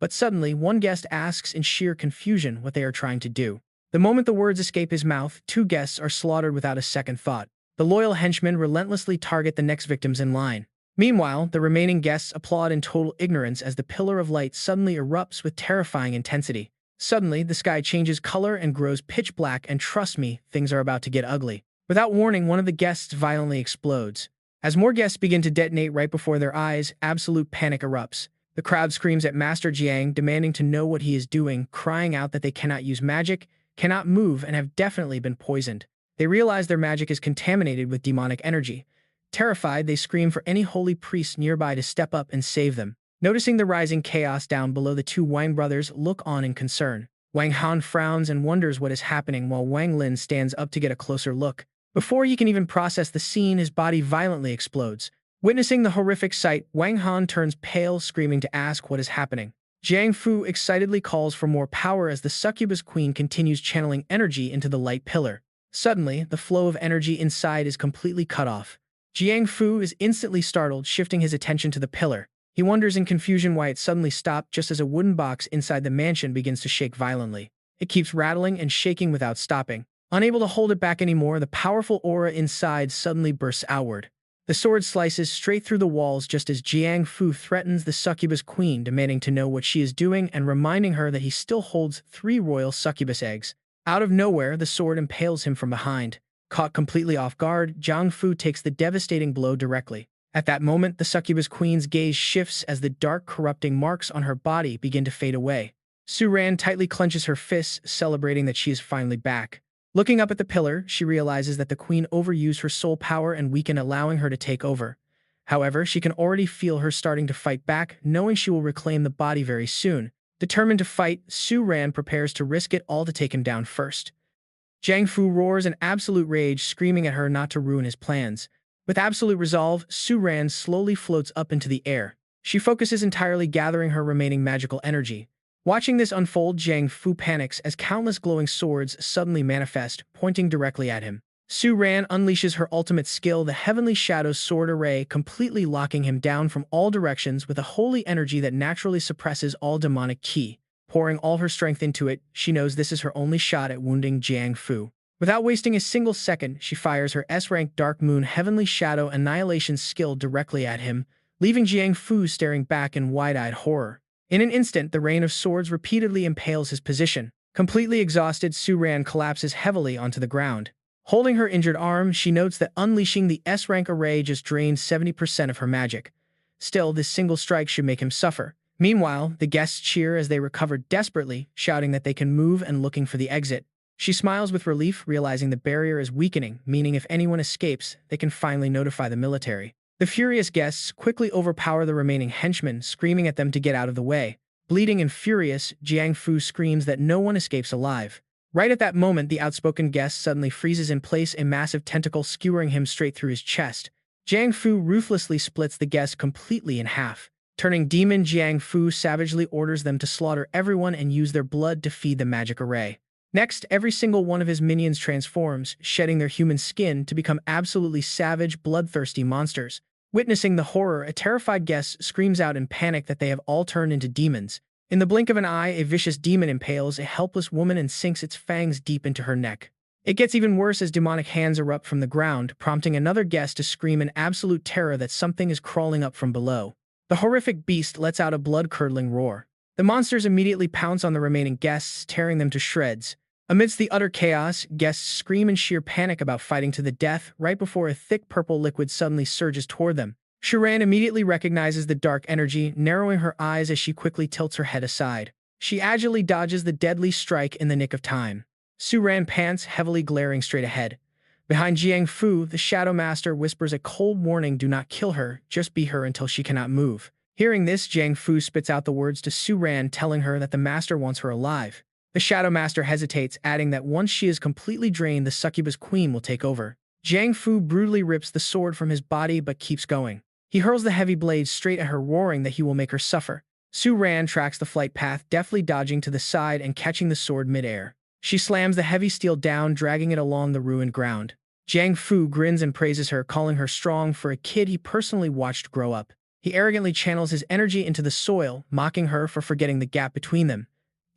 But suddenly, one guest asks in sheer confusion what they are trying to do. The moment the words escape his mouth, two guests are slaughtered without a second thought. The loyal henchmen relentlessly target the next victims in line. Meanwhile, the remaining guests applaud in total ignorance as the pillar of light suddenly erupts with terrifying intensity. Suddenly, the sky changes color and grows pitch black, and trust me, things are about to get ugly. Without warning, one of the guests violently explodes. As more guests begin to detonate right before their eyes, absolute panic erupts. The crowd screams at Master Jiang, demanding to know what he is doing, crying out that they cannot use magic, cannot move, and have definitely been poisoned. They realize their magic is contaminated with demonic energy. Terrified, they scream for any holy priest nearby to step up and save them. Noticing the rising chaos down below, the two Wang brothers look on in concern. Wang Han frowns and wonders what is happening, while Wang Lin stands up to get a closer look. Before he can even process the scene, his body violently explodes. Witnessing the horrific sight, Wang Han turns pale, screaming to ask what is happening. Jiang Fu excitedly calls for more power as the succubus queen continues channeling energy into the light pillar. Suddenly, the flow of energy inside is completely cut off. Jiang Fu is instantly startled, shifting his attention to the pillar. He wonders in confusion why it suddenly stopped just as a wooden box inside the mansion begins to shake violently. It keeps rattling and shaking without stopping. Unable to hold it back anymore, the powerful aura inside suddenly bursts outward. The sword slices straight through the walls just as Jiang Fu threatens the succubus queen, demanding to know what she is doing and reminding her that he still holds 3 royal succubus eggs. Out of nowhere, the sword impales him from behind. Caught completely off guard, Jiang Fu takes the devastating blow directly. At that moment, the succubus queen's gaze shifts as the dark, corrupting marks on her body begin to fade away. Su Ran tightly clenches her fists, celebrating that she is finally back. Looking up at the pillar, she realizes that the queen overused her soul power and weakened, allowing her to take over. However, she can already feel her starting to fight back, knowing she will reclaim the body very soon. Determined to fight, Su Ran prepares to risk it all to take him down first. Jiang Fu roars in absolute rage, screaming at her not to ruin his plans. With absolute resolve, Su Ran slowly floats up into the air. She focuses entirely, gathering her remaining magical energy. Watching this unfold, Jiang Fu panics as countless glowing swords suddenly manifest, pointing directly at him. Su Ran unleashes her ultimate skill, the Heavenly Shadows Sword Array, completely locking him down from all directions with a holy energy that naturally suppresses all demonic ki. Pouring all her strength into it, she knows this is her only shot at wounding Jiang Fu. Without wasting a single second, she fires her S-rank Dark Moon Heavenly Shadow Annihilation skill directly at him, leaving Jiang Fu staring back in wide-eyed horror. In an instant, the rain of swords repeatedly impales his position. Completely exhausted, Su Ran collapses heavily onto the ground. Holding her injured arm, she notes that unleashing the S-rank array just drained 70% of her magic. Still, this single strike should make him suffer. Meanwhile, the guests cheer as they recover desperately, shouting that they can move and looking for the exit. She smiles with relief, realizing the barrier is weakening, meaning if anyone escapes, they can finally notify the military. The furious guests quickly overpower the remaining henchmen, screaming at them to get out of the way. Bleeding and furious, Jiang Fu screams that no one escapes alive. Right at that moment, the outspoken guest suddenly freezes in place, a massive tentacle skewering him straight through his chest. Jiang Fu ruthlessly splits the guest completely in half. Turning demon, Jiang Fu savagely orders them to slaughter everyone and use their blood to feed the magic array. Next, every single one of his minions transforms, shedding their human skin to become absolutely savage, bloodthirsty monsters. Witnessing the horror, a terrified guest screams out in panic that they have all turned into demons. In the blink of an eye, a vicious demon impales a helpless woman and sinks its fangs deep into her neck. It gets even worse as demonic hands erupt from the ground, prompting another guest to scream in absolute terror that something is crawling up from below. The horrific beast lets out a blood-curdling roar. The monsters immediately pounce on the remaining guests, tearing them to shreds. Amidst the utter chaos, guests scream in sheer panic about fighting to the death right before a thick purple liquid suddenly surges toward them. Su Ran immediately recognizes the dark energy, narrowing her eyes as she quickly tilts her head aside. She agilely dodges the deadly strike in the nick of time. Su Ran pants, heavily glaring straight ahead. Behind Jiang Fu, the Shadow Master whispers a cold warning: do not kill her, just beat her until she cannot move. Hearing this, Jiang Fu spits out the words to Su Ran, telling her that the Master wants her alive. The Shadow Master hesitates, adding that once she is completely drained, the succubus queen will take over. Jiang Fu brutally rips the sword from his body but keeps going. He hurls the heavy blade straight at her, roaring that he will make her suffer. Su Ran tracks the flight path, deftly dodging to the side and catching the sword midair. She slams the heavy steel down, dragging it along the ruined ground. Jiang Fu grins and praises her, calling her strong for a kid he personally watched grow up. He arrogantly channels his energy into the soil, mocking her for forgetting the gap between them.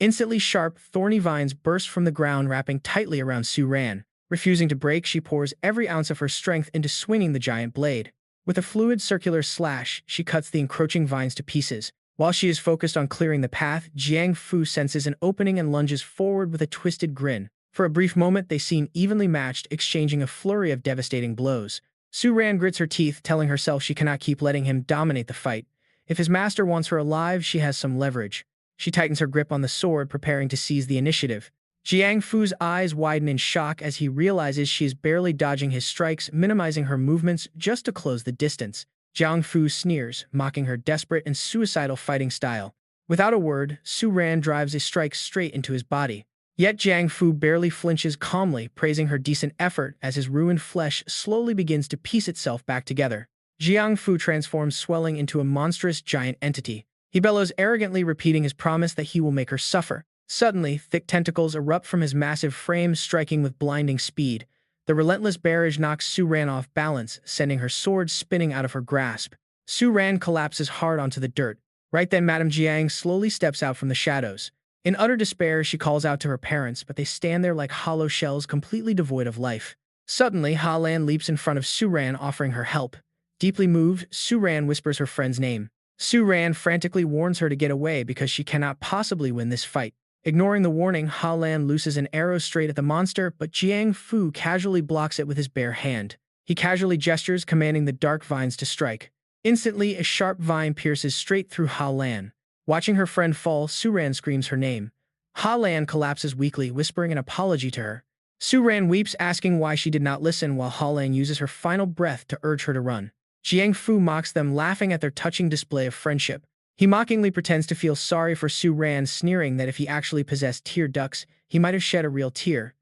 Instantly, sharp, thorny vines burst from the ground, wrapping tightly around Su Ran. Refusing to break, she pours every ounce of her strength into swinging the giant blade. With a fluid circular slash, she cuts the encroaching vines to pieces. While she is focused on clearing the path, Jiang Fu senses an opening and lunges forward with a twisted grin. For a brief moment, they seem evenly matched, exchanging a flurry of devastating blows. Su Ran grits her teeth, telling herself she cannot keep letting him dominate the fight. If his master wants her alive, she has some leverage. She tightens her grip on the sword, preparing to seize the initiative. Jiang Fu's eyes widen in shock as he realizes she is barely dodging his strikes, minimizing her movements just to close the distance. Jiang Fu sneers, mocking her desperate and suicidal fighting style. Without a word, Su Ran drives a strike straight into his body. Yet Jiang Fu barely flinches, calmly praising her decent effort as his ruined flesh slowly begins to piece itself back together. Jiang Fu transforms, swelling into a monstrous giant entity. He bellows arrogantly, repeating his promise that he will make her suffer. Suddenly, thick tentacles erupt from his massive frame, striking with blinding speed. The relentless barrage knocks Su Ran off balance, sending her sword spinning out of her grasp. Su Ran collapses hard onto the dirt. Right then, Madame Jiang slowly steps out from the shadows. In utter despair, she calls out to her parents, but they stand there like hollow shells, completely devoid of life. Suddenly, Ha Lan leaps in front of Su Ran, offering her help. Deeply moved, Su Ran whispers her friend's name. Su Ran frantically warns her to get away because she cannot possibly win this fight. Ignoring the warning, Ha Lan looses an arrow straight at the monster, but Jiang Fu casually blocks it with his bare hand. He casually gestures, commanding the dark vines to strike. Instantly, a sharp vine pierces straight through Ha Lan. Watching her friend fall, Su Ran screams her name. Ha Lan collapses weakly, whispering an apology to her. Su Ran weeps, asking why she did not listen, while Ha Lan uses her final breath to urge her to run. Jiang Fu mocks them, laughing at their touching display of friendship. He mockingly pretends to feel sorry for Su Ran, sneering that if he actually possessed tear ducts, he might have shed a real tear.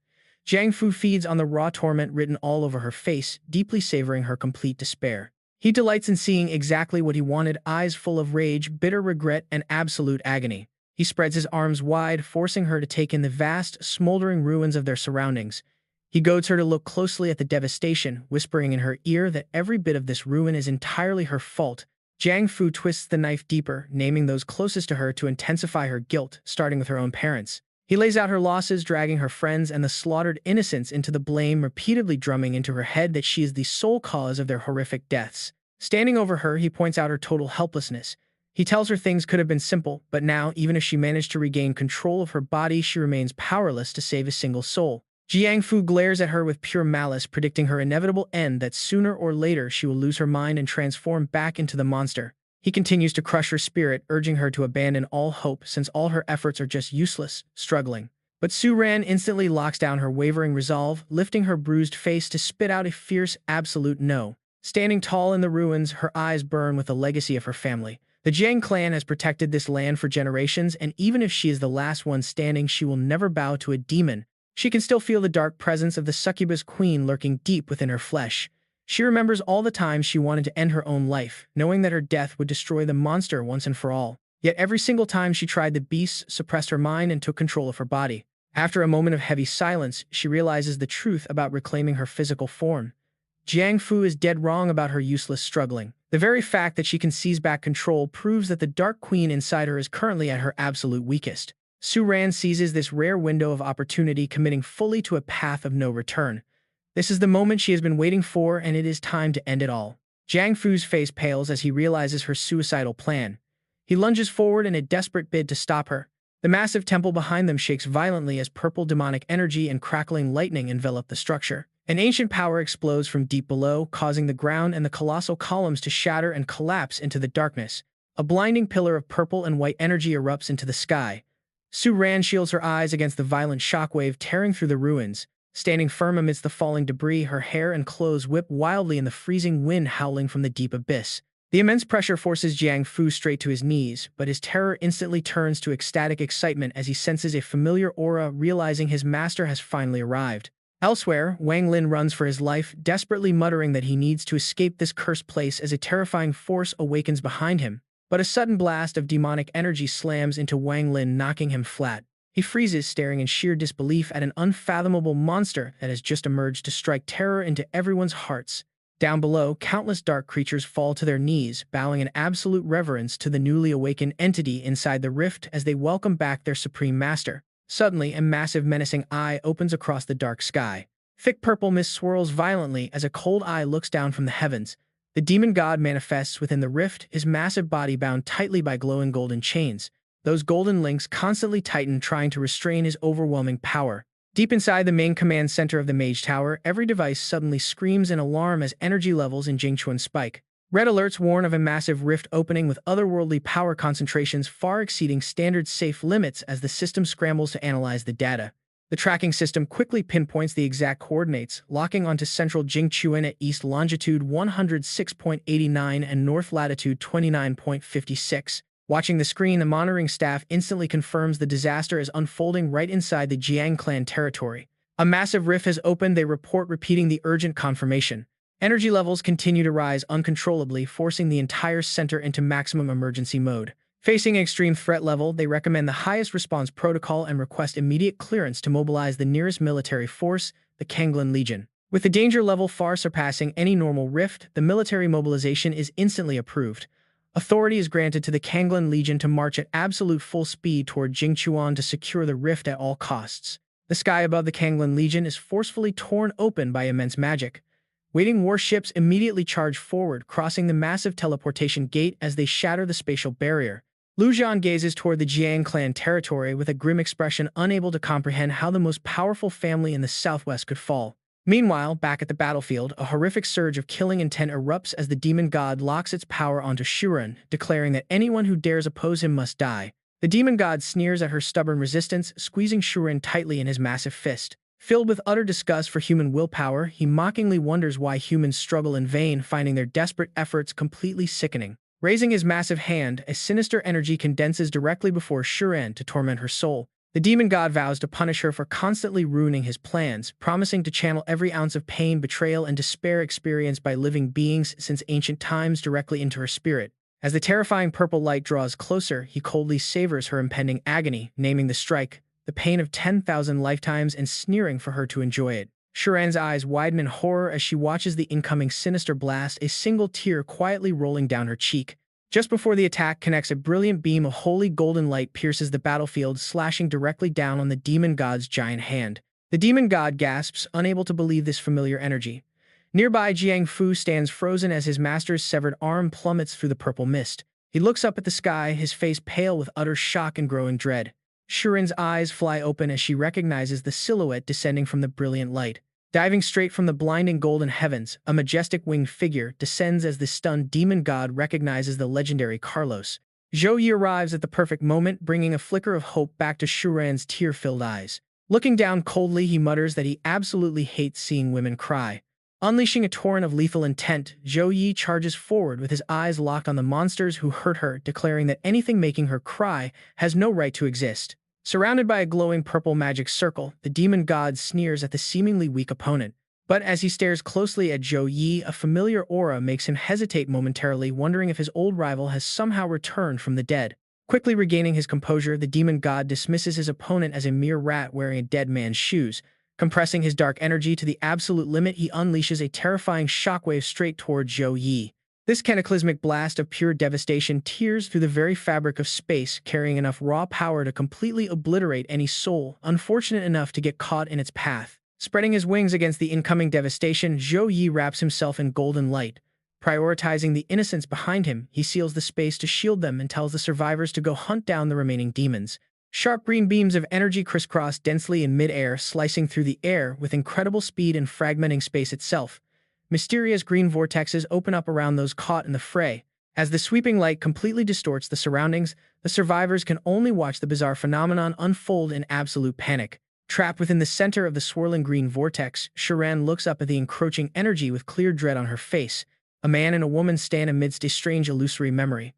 Jiang Fu feeds on the raw torment written all over her face, deeply savoring her complete despair. He delights in seeing exactly what he wanted, eyes full of rage, bitter regret, and absolute agony. He spreads his arms wide, forcing her to take in the vast, smoldering ruins of their surroundings. He goads her to look closely at the devastation, whispering in her ear that every bit of this ruin is entirely her fault. Jiang Fu twists the knife deeper, naming those closest to her to intensify her guilt, starting with her own parents. He lays out her losses, dragging her friends and the slaughtered innocents into the blame, repeatedly drumming into her head that she is the sole cause of their horrific deaths. Standing over her, he points out her total helplessness. He tells her things could have been simple, but now, even if she managed to regain control of her body, she remains powerless to save a single soul. Jiang Fu glares at her with pure malice, predicting her inevitable end, that sooner or later she will lose her mind and transform back into the monster. He continues to crush her spirit, urging her to abandon all hope since all her efforts are just useless, struggling. But Su Ran instantly locks down her wavering resolve, lifting her bruised face to spit out a fierce, absolute no. Standing tall in the ruins, her eyes burn with the legacy of her family. The Jiang clan has protected this land for generations, and even if she is the last one standing, she will never bow to a demon. She can still feel the dark presence of the succubus queen lurking deep within her flesh. She remembers all the times she wanted to end her own life, knowing that her death would destroy the monster once and for all. Yet every single time she tried, the beast suppressed her mind and took control of her body. After a moment of heavy silence, she realizes the truth about reclaiming her physical form. Jiang Fu is dead wrong about her useless struggling. The very fact that she can seize back control proves that the dark queen inside her is currently at her absolute weakest. Su Ran seizes this rare window of opportunity, committing fully to a path of no return. This is the moment she has been waiting for, and it is time to end it all. Jiang Fu's face pales as he realizes her suicidal plan. He lunges forward in a desperate bid to stop her. The massive temple behind them shakes violently as purple demonic energy and crackling lightning envelop the structure. An ancient power explodes from deep below, causing the ground and the colossal columns to shatter and collapse into the darkness. A blinding pillar of purple and white energy erupts into the sky. Su Ran shields her eyes against the violent shockwave tearing through the ruins. Standing firm amidst the falling debris, her hair and clothes whip wildly in the freezing wind howling from the deep abyss. The immense pressure forces Jiang Fu straight to his knees, but his terror instantly turns to ecstatic excitement as he senses a familiar aura, realizing his master has finally arrived. Elsewhere, Wang Lin runs for his life, desperately muttering that he needs to escape this cursed place as a terrifying force awakens behind him. But a sudden blast of demonic energy slams into Wang Lin, knocking him flat. He freezes, staring in sheer disbelief at an unfathomable monster that has just emerged to strike terror into everyone's hearts. Down below, countless dark creatures fall to their knees, bowing in absolute reverence to the newly awakened entity inside the rift as they welcome back their supreme master. Suddenly, a massive menacing eye opens across the dark sky. Thick purple mist swirls violently as a cold eye looks down from the heavens. The demon god manifests within the rift, his massive body bound tightly by glowing golden chains. Those golden links constantly tighten, trying to restrain his overwhelming power. Deep inside the main command center of the Mage Tower, every device suddenly screams in alarm as energy levels in Jingchuan spike. Red alerts warn of a massive rift opening with otherworldly power concentrations far exceeding standard safe limits as the system scrambles to analyze the data. The tracking system quickly pinpoints the exact coordinates, locking onto central Jingchuan at east longitude 106.89 and north latitude 29.56. Watching the screen, the monitoring staff instantly confirms the disaster is unfolding right inside the Jiang clan territory. A massive rift has opened, they report, repeating the urgent confirmation. Energy levels continue to rise uncontrollably, forcing the entire center into maximum emergency mode. Facing an extreme threat level, they recommend the highest response protocol and request immediate clearance to mobilize the nearest military force, the Kanglan Legion. With the danger level far surpassing any normal rift, the military mobilization is instantly approved. Authority is granted to the Kanglan Legion to march at absolute full speed toward Jingchuan to secure the rift at all costs. The sky above the Kanglan Legion is forcefully torn open by immense magic. Waiting warships immediately charge forward, crossing the massive teleportation gate as they shatter the spatial barrier. Lu Jian gazes toward the Jiang clan territory with a grim expression, unable to comprehend how the most powerful family in the southwest could fall. Meanwhile, back at the battlefield, a horrific surge of killing intent erupts as the demon god locks its power onto Shuren, declaring that anyone who dares oppose him must die. The demon god sneers at her stubborn resistance, squeezing Shuren tightly in his massive fist. Filled with utter disgust for human willpower, he mockingly wonders why humans struggle in vain, finding their desperate efforts completely sickening. Raising his massive hand, a sinister energy condenses directly before Shuren to torment her soul. The demon god vows to punish her for constantly ruining his plans, promising to channel every ounce of pain, betrayal, and despair experienced by living beings since ancient times directly into her spirit. As the terrifying purple light draws closer, he coldly savors her impending agony, naming the strike, the pain of 10,000 lifetimes, and sneering for her to enjoy it. Shuren's eyes widen in horror as she watches the incoming sinister blast, a single tear quietly rolling down her cheek. Just before the attack connects, a brilliant beam of holy golden light pierces the battlefield, slashing directly down on the demon god's giant hand. The demon god gasps, unable to believe this familiar energy. Nearby, Jiang Fu stands frozen as his master's severed arm plummets through the purple mist. He looks up at the sky, his face pale with utter shock and growing dread. Shuren's eyes fly open as she recognizes the silhouette descending from the brilliant light. Diving straight from the blinding golden heavens, a majestic winged figure descends as the stunned demon god recognizes the legendary Carlos. Zhou Yi arrives at the perfect moment, bringing a flicker of hope back to Shuren's tear-filled eyes. Looking down coldly, he mutters that he absolutely hates seeing women cry. Unleashing a torrent of lethal intent, Zhou Yi charges forward with his eyes locked on the monsters who hurt her, declaring that anything making her cry has no right to exist. Surrounded by a glowing purple magic circle, the demon god sneers at the seemingly weak opponent. But as he stares closely at Zhou Yi, a familiar aura makes him hesitate momentarily, wondering if his old rival has somehow returned from the dead. Quickly regaining his composure, the demon god dismisses his opponent as a mere rat wearing a dead man's shoes. Compressing his dark energy to the absolute limit, he unleashes a terrifying shockwave straight toward Zhou Yi. This cataclysmic blast of pure devastation tears through the very fabric of space, carrying enough raw power to completely obliterate any soul unfortunate enough to get caught in its path. Spreading his wings against the incoming devastation, Zhou Yi wraps himself in golden light. Prioritizing the innocents behind him, he seals the space to shield them and tells the survivors to go hunt down the remaining demons. Sharp green beams of energy crisscross densely in mid-air, slicing through the air with incredible speed and fragmenting space itself. Mysterious green vortexes open up around those caught in the fray. As the sweeping light completely distorts the surroundings, the survivors can only watch the bizarre phenomenon unfold in absolute panic. Trapped within the center of the swirling green vortex, Shuren looks up at the encroaching energy with clear dread on her face. A man and a woman stand amidst a strange illusory memory.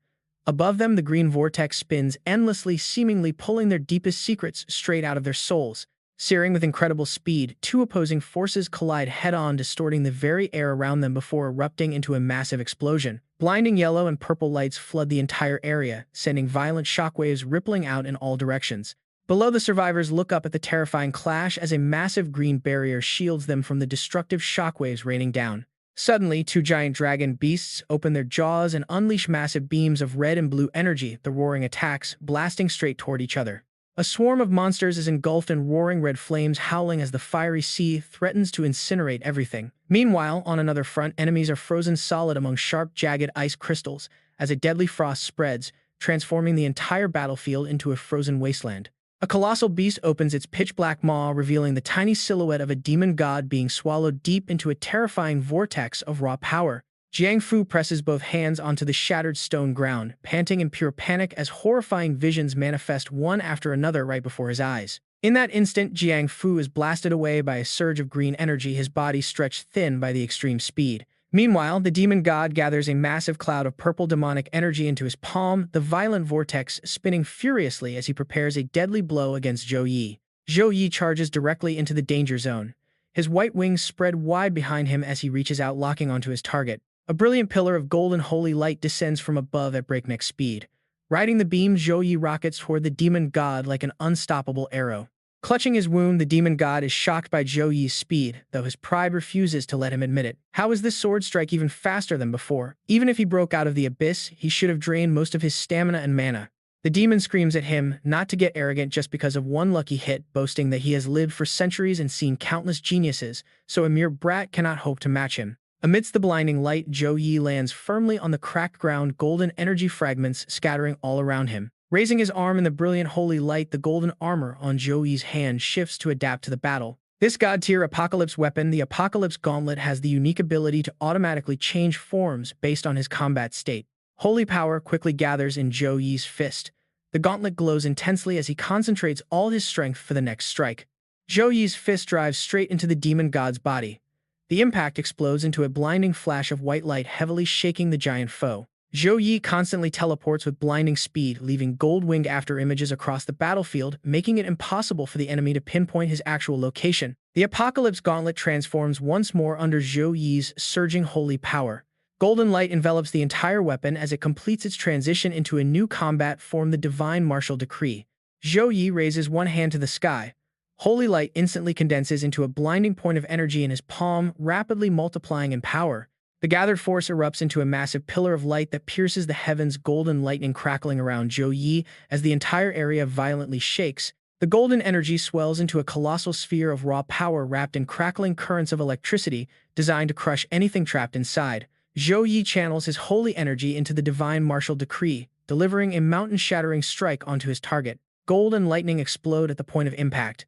Above them, the green vortex spins endlessly, seemingly pulling their deepest secrets straight out of their souls. Searing with incredible speed, two opposing forces collide head-on, distorting the very air around them before erupting into a massive explosion. Blinding yellow and purple lights flood the entire area, sending violent shockwaves rippling out in all directions. Below, the survivors look up at the terrifying clash as a massive green barrier shields them from the destructive shockwaves raining down. Suddenly, two giant dragon beasts open their jaws and unleash massive beams of red and blue energy, the roaring attacks blasting straight toward each other. A swarm of monsters is engulfed in roaring red flames, howling as the fiery sea threatens to incinerate everything. Meanwhile, on another front, enemies are frozen solid among sharp, jagged ice crystals as a deadly frost spreads, transforming the entire battlefield into a frozen wasteland. A colossal beast opens its pitch-black maw, revealing the tiny silhouette of a demon god being swallowed deep into a terrifying vortex of raw power. Jiang Fu presses both hands onto the shattered stone ground, panting in pure panic as horrifying visions manifest one after another right before his eyes. In that instant, Jiang Fu is blasted away by a surge of green energy, his body stretched thin by the extreme speed. Meanwhile, the demon god gathers a massive cloud of purple demonic energy into his palm, the violent vortex spinning furiously as he prepares a deadly blow against Zhou Yi. Zhou Yi charges directly into the danger zone. His white wings spread wide behind him as he reaches out, locking onto his target. A brilliant pillar of golden holy light descends from above at breakneck speed. Riding the beam, Zhou Yi rockets toward the demon god like an unstoppable arrow. Clutching his wound, the demon god is shocked by Zhou Yi's speed, though his pride refuses to let him admit it. How is this sword strike even faster than before? Even if he broke out of the abyss, he should have drained most of his stamina and mana. The demon screams at him not to get arrogant just because of one lucky hit, boasting that he has lived for centuries and seen countless geniuses, so a mere brat cannot hope to match him. Amidst the blinding light, Zhou Yi lands firmly on the cracked ground, golden energy fragments scattering all around him. Raising his arm in the brilliant holy light, the golden armor on Zhou Yi's hand shifts to adapt to the battle. This god-tier Apocalypse weapon, the Apocalypse Gauntlet, has the unique ability to automatically change forms based on his combat state. Holy power quickly gathers in Zhou Yi's fist. The gauntlet glows intensely as he concentrates all his strength for the next strike. Zhou Yi's fist drives straight into the demon god's body. The impact explodes into a blinding flash of white light, heavily shaking the giant foe. Zhou Yi constantly teleports with blinding speed, leaving gold-winged afterimages across the battlefield, making it impossible for the enemy to pinpoint his actual location. The Apocalypse Gauntlet transforms once more under Zhou Yi's surging holy power. Golden light envelops the entire weapon as it completes its transition into a new combat form, the Divine Martial Decree. Zhou Yi raises one hand to the sky. Holy light instantly condenses into a blinding point of energy in his palm, rapidly multiplying in power. The gathered force erupts into a massive pillar of light that pierces the heavens, golden lightning crackling around Zhou Yi as the entire area violently shakes. The golden energy swells into a colossal sphere of raw power wrapped in crackling currents of electricity designed to crush anything trapped inside. Zhou Yi channels his holy energy into the Divine Martial Decree, delivering a mountain-shattering strike onto his target. Gold and lightning explode at the point of impact.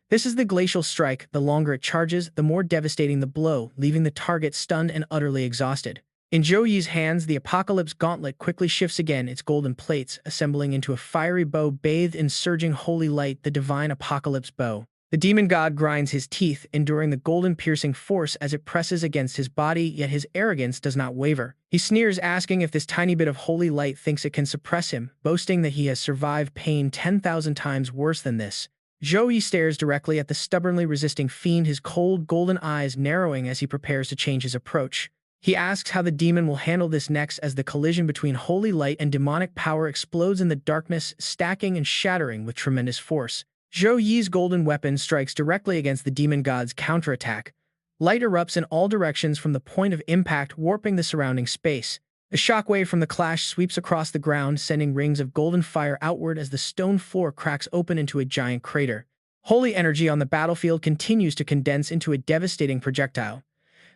This is the glacial strike. The longer it charges, the more devastating the blow, leaving the target stunned and utterly exhausted. In Zhou Yi's hands, the Apocalypse Gauntlet quickly shifts again, its golden plates assembling into a fiery bow bathed in surging holy light, the Divine Apocalypse Bow. The demon god grinds his teeth, enduring the golden piercing force as it presses against his body, yet his arrogance does not waver. He sneers, asking if this tiny bit of holy light thinks it can suppress him, boasting that he has survived pain 10,000 times worse than this. Zhou Yi stares directly at the stubbornly resisting fiend, his cold, golden eyes narrowing as he prepares to change his approach. He asks how the demon will handle this next as the collision between holy light and demonic power explodes in the darkness, stacking and shattering with tremendous force. Zhou Yi's golden weapon strikes directly against the demon god's counterattack. Light erupts in all directions from the point of impact, warping the surrounding space. A shockwave from the clash sweeps across the ground, sending rings of golden fire outward as the stone floor cracks open into a giant crater. Holy energy on the battlefield continues to condense into a devastating projectile.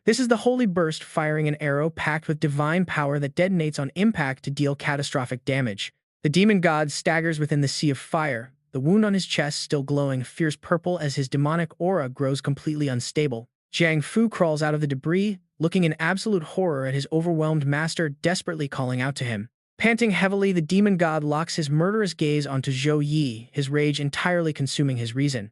This is the Holy Burst, firing an arrow packed with divine power that detonates on impact to deal catastrophic damage. The demon god staggers within the sea of fire, the wound on his chest still glowing fierce purple as his demonic aura grows completely unstable. Jiang Fu crawls out of the debris, looking in absolute horror at his overwhelmed master, desperately calling out to him. Panting heavily, the demon god locks his murderous gaze onto Zhou Yi, his rage entirely consuming his reason.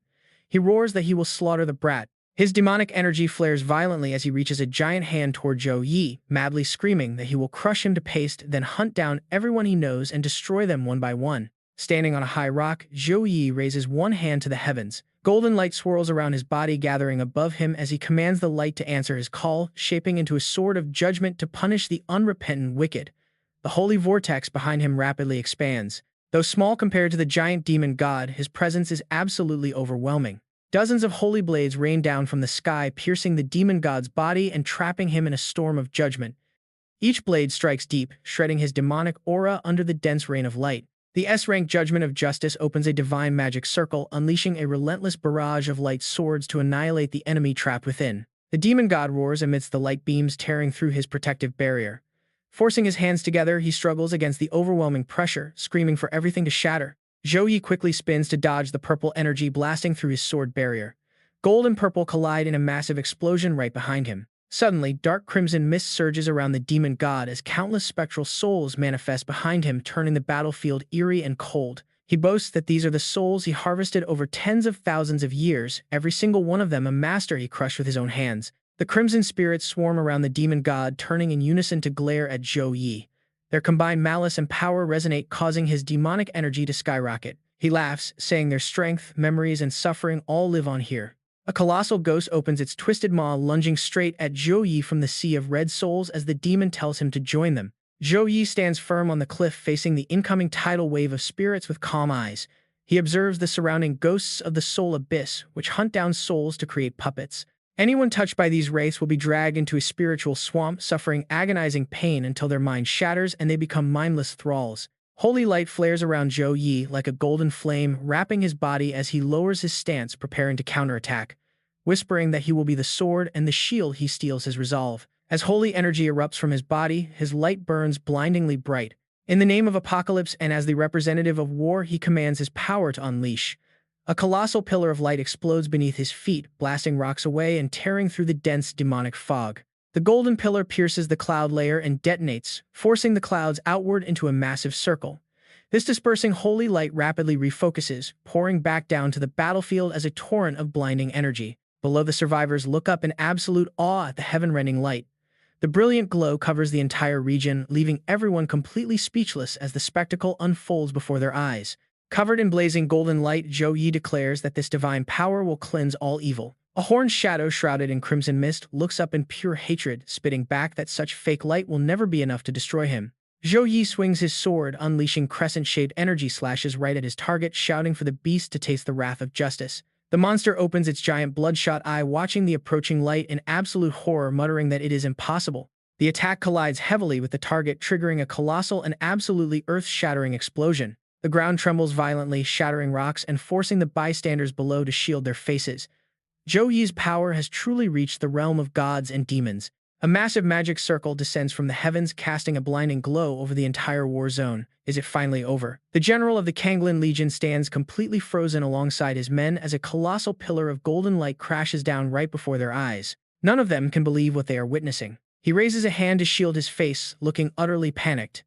He roars that he will slaughter the brat. His demonic energy flares violently as he reaches a giant hand toward Zhou Yi, madly screaming that he will crush him to paste, then hunt down everyone he knows and destroy them one by one. Standing on a high rock, Zhou Yi raises one hand to the heavens. Golden light swirls around his body, gathering above him as he commands the light to answer his call, shaping into a sword of judgment to punish the unrepentant wicked. The holy vortex behind him rapidly expands. Though small compared to the giant demon god, his presence is absolutely overwhelming. Dozens of holy blades rain down from the sky, piercing the demon god's body and trapping him in a storm of judgment. Each blade strikes deep, shredding his demonic aura under the dense rain of light. The S-rank Judgment of Justice opens a divine magic circle, unleashing a relentless barrage of light swords to annihilate the enemy trapped within. The demon god roars amidst the light beams tearing through his protective barrier. Forcing his hands together, he struggles against the overwhelming pressure, screaming for everything to shatter. Zhou Yi quickly spins to dodge the purple energy blasting through his sword barrier. Gold and purple collide in a massive explosion right behind him. Suddenly, dark crimson mist surges around the demon god as countless spectral souls manifest behind him, turning the battlefield eerie and cold. He boasts that these are the souls he harvested over tens of thousands of years, every single one of them a master he crushed with his own hands. The crimson spirits swarm around the demon god, turning in unison to glare at Zhou Yi. Their combined malice and power resonate, causing his demonic energy to skyrocket. He laughs, saying their strength, memories, and suffering all live on here. A colossal ghost opens its twisted maw, lunging straight at Zhou Yi from the sea of red souls as the demon tells him to join them. Zhou Yi stands firm on the cliff, facing the incoming tidal wave of spirits with calm eyes. He observes the surrounding ghosts of the soul abyss, which hunt down souls to create puppets. Anyone touched by these wraiths will be dragged into a spiritual swamp, suffering agonizing pain until their mind shatters and they become mindless thralls. Holy light flares around Zhou Yi like a golden flame, wrapping his body as he lowers his stance, preparing to counterattack. Whispering that he will be the sword and the shield, he steels his resolve. As holy energy erupts from his body, his light burns blindingly bright. In the name of Apocalypse and as the representative of war, he commands his power to unleash. A colossal pillar of light explodes beneath his feet, blasting rocks away and tearing through the dense demonic fog. The golden pillar pierces the cloud layer and detonates, forcing the clouds outward into a massive circle. This dispersing holy light rapidly refocuses, pouring back down to the battlefield as a torrent of blinding energy. Below, the survivors look up in absolute awe at the heaven-rending light. The brilliant glow covers the entire region, leaving everyone completely speechless as the spectacle unfolds before their eyes. Covered in blazing golden light, Zhou Yi declares that this divine power will cleanse all evil. A horned shadow shrouded in crimson mist looks up in pure hatred, spitting back that such fake light will never be enough to destroy him. Zhou Yi swings his sword, unleashing crescent-shaped energy slashes right at his target, shouting for the beast to taste the wrath of justice. The monster opens its giant bloodshot eye, watching the approaching light in absolute horror, muttering that it is impossible. The attack collides heavily with the target, triggering a colossal and absolutely earth-shattering explosion. The ground trembles violently, shattering rocks and forcing the bystanders below to shield their faces. Zhou Yi's power has truly reached the realm of gods and demons. A massive magic circle descends from the heavens, casting a blinding glow over the entire war zone. Is it finally over? The general of the Kanglin Legion stands completely frozen alongside his men as a colossal pillar of golden light crashes down right before their eyes. None of them can believe what they are witnessing. He raises a hand to shield his face, looking utterly panicked.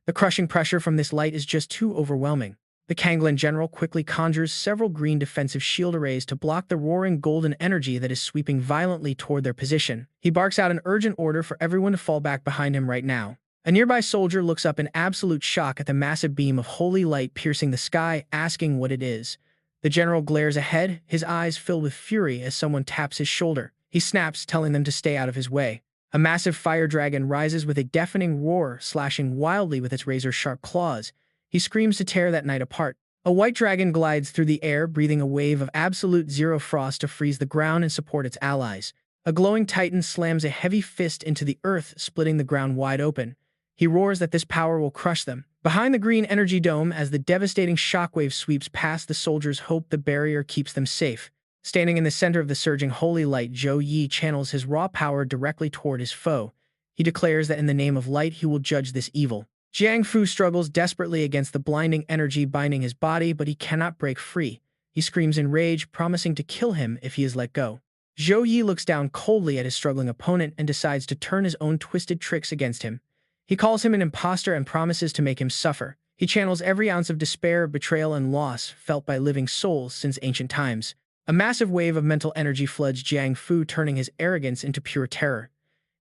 The crushing pressure from this light is just too overwhelming. The Kanglin general quickly conjures several green defensive shield arrays to block the roaring golden energy that is sweeping violently toward their position. He barks out an urgent order for everyone to fall back behind him right now. A nearby soldier looks up in absolute shock at the massive beam of holy light piercing the sky, asking what it is. The general glares ahead, his eyes filled with fury as someone taps his shoulder. He snaps, telling them to stay out of his way. A massive fire dragon rises with a deafening roar, slashing wildly with its razor-sharp claws. He screams to tear that night apart. A white dragon glides through the air, breathing a wave of absolute zero frost to freeze the ground and support its allies. A glowing titan slams a heavy fist into the earth, splitting the ground wide open. He roars that this power will crush them. Behind the green energy dome, as the devastating shockwave sweeps past, the soldiers hope the barrier keeps them safe. Standing in the center of the surging holy light, Zhou Yi channels his raw power directly toward his foe. He declares that in the name of light he will judge this evil. Jiang Fu struggles desperately against the blinding energy binding his body, but he cannot break free. He screams in rage, promising to kill him if he is let go. Zhou Yi looks down coldly at his struggling opponent and decides to turn his own twisted tricks against him. He calls him an imposter and promises to make him suffer. He channels every ounce of despair, betrayal, and loss felt by living souls since ancient times. A massive wave of mental energy floods Jiang Fu, turning his arrogance into pure terror.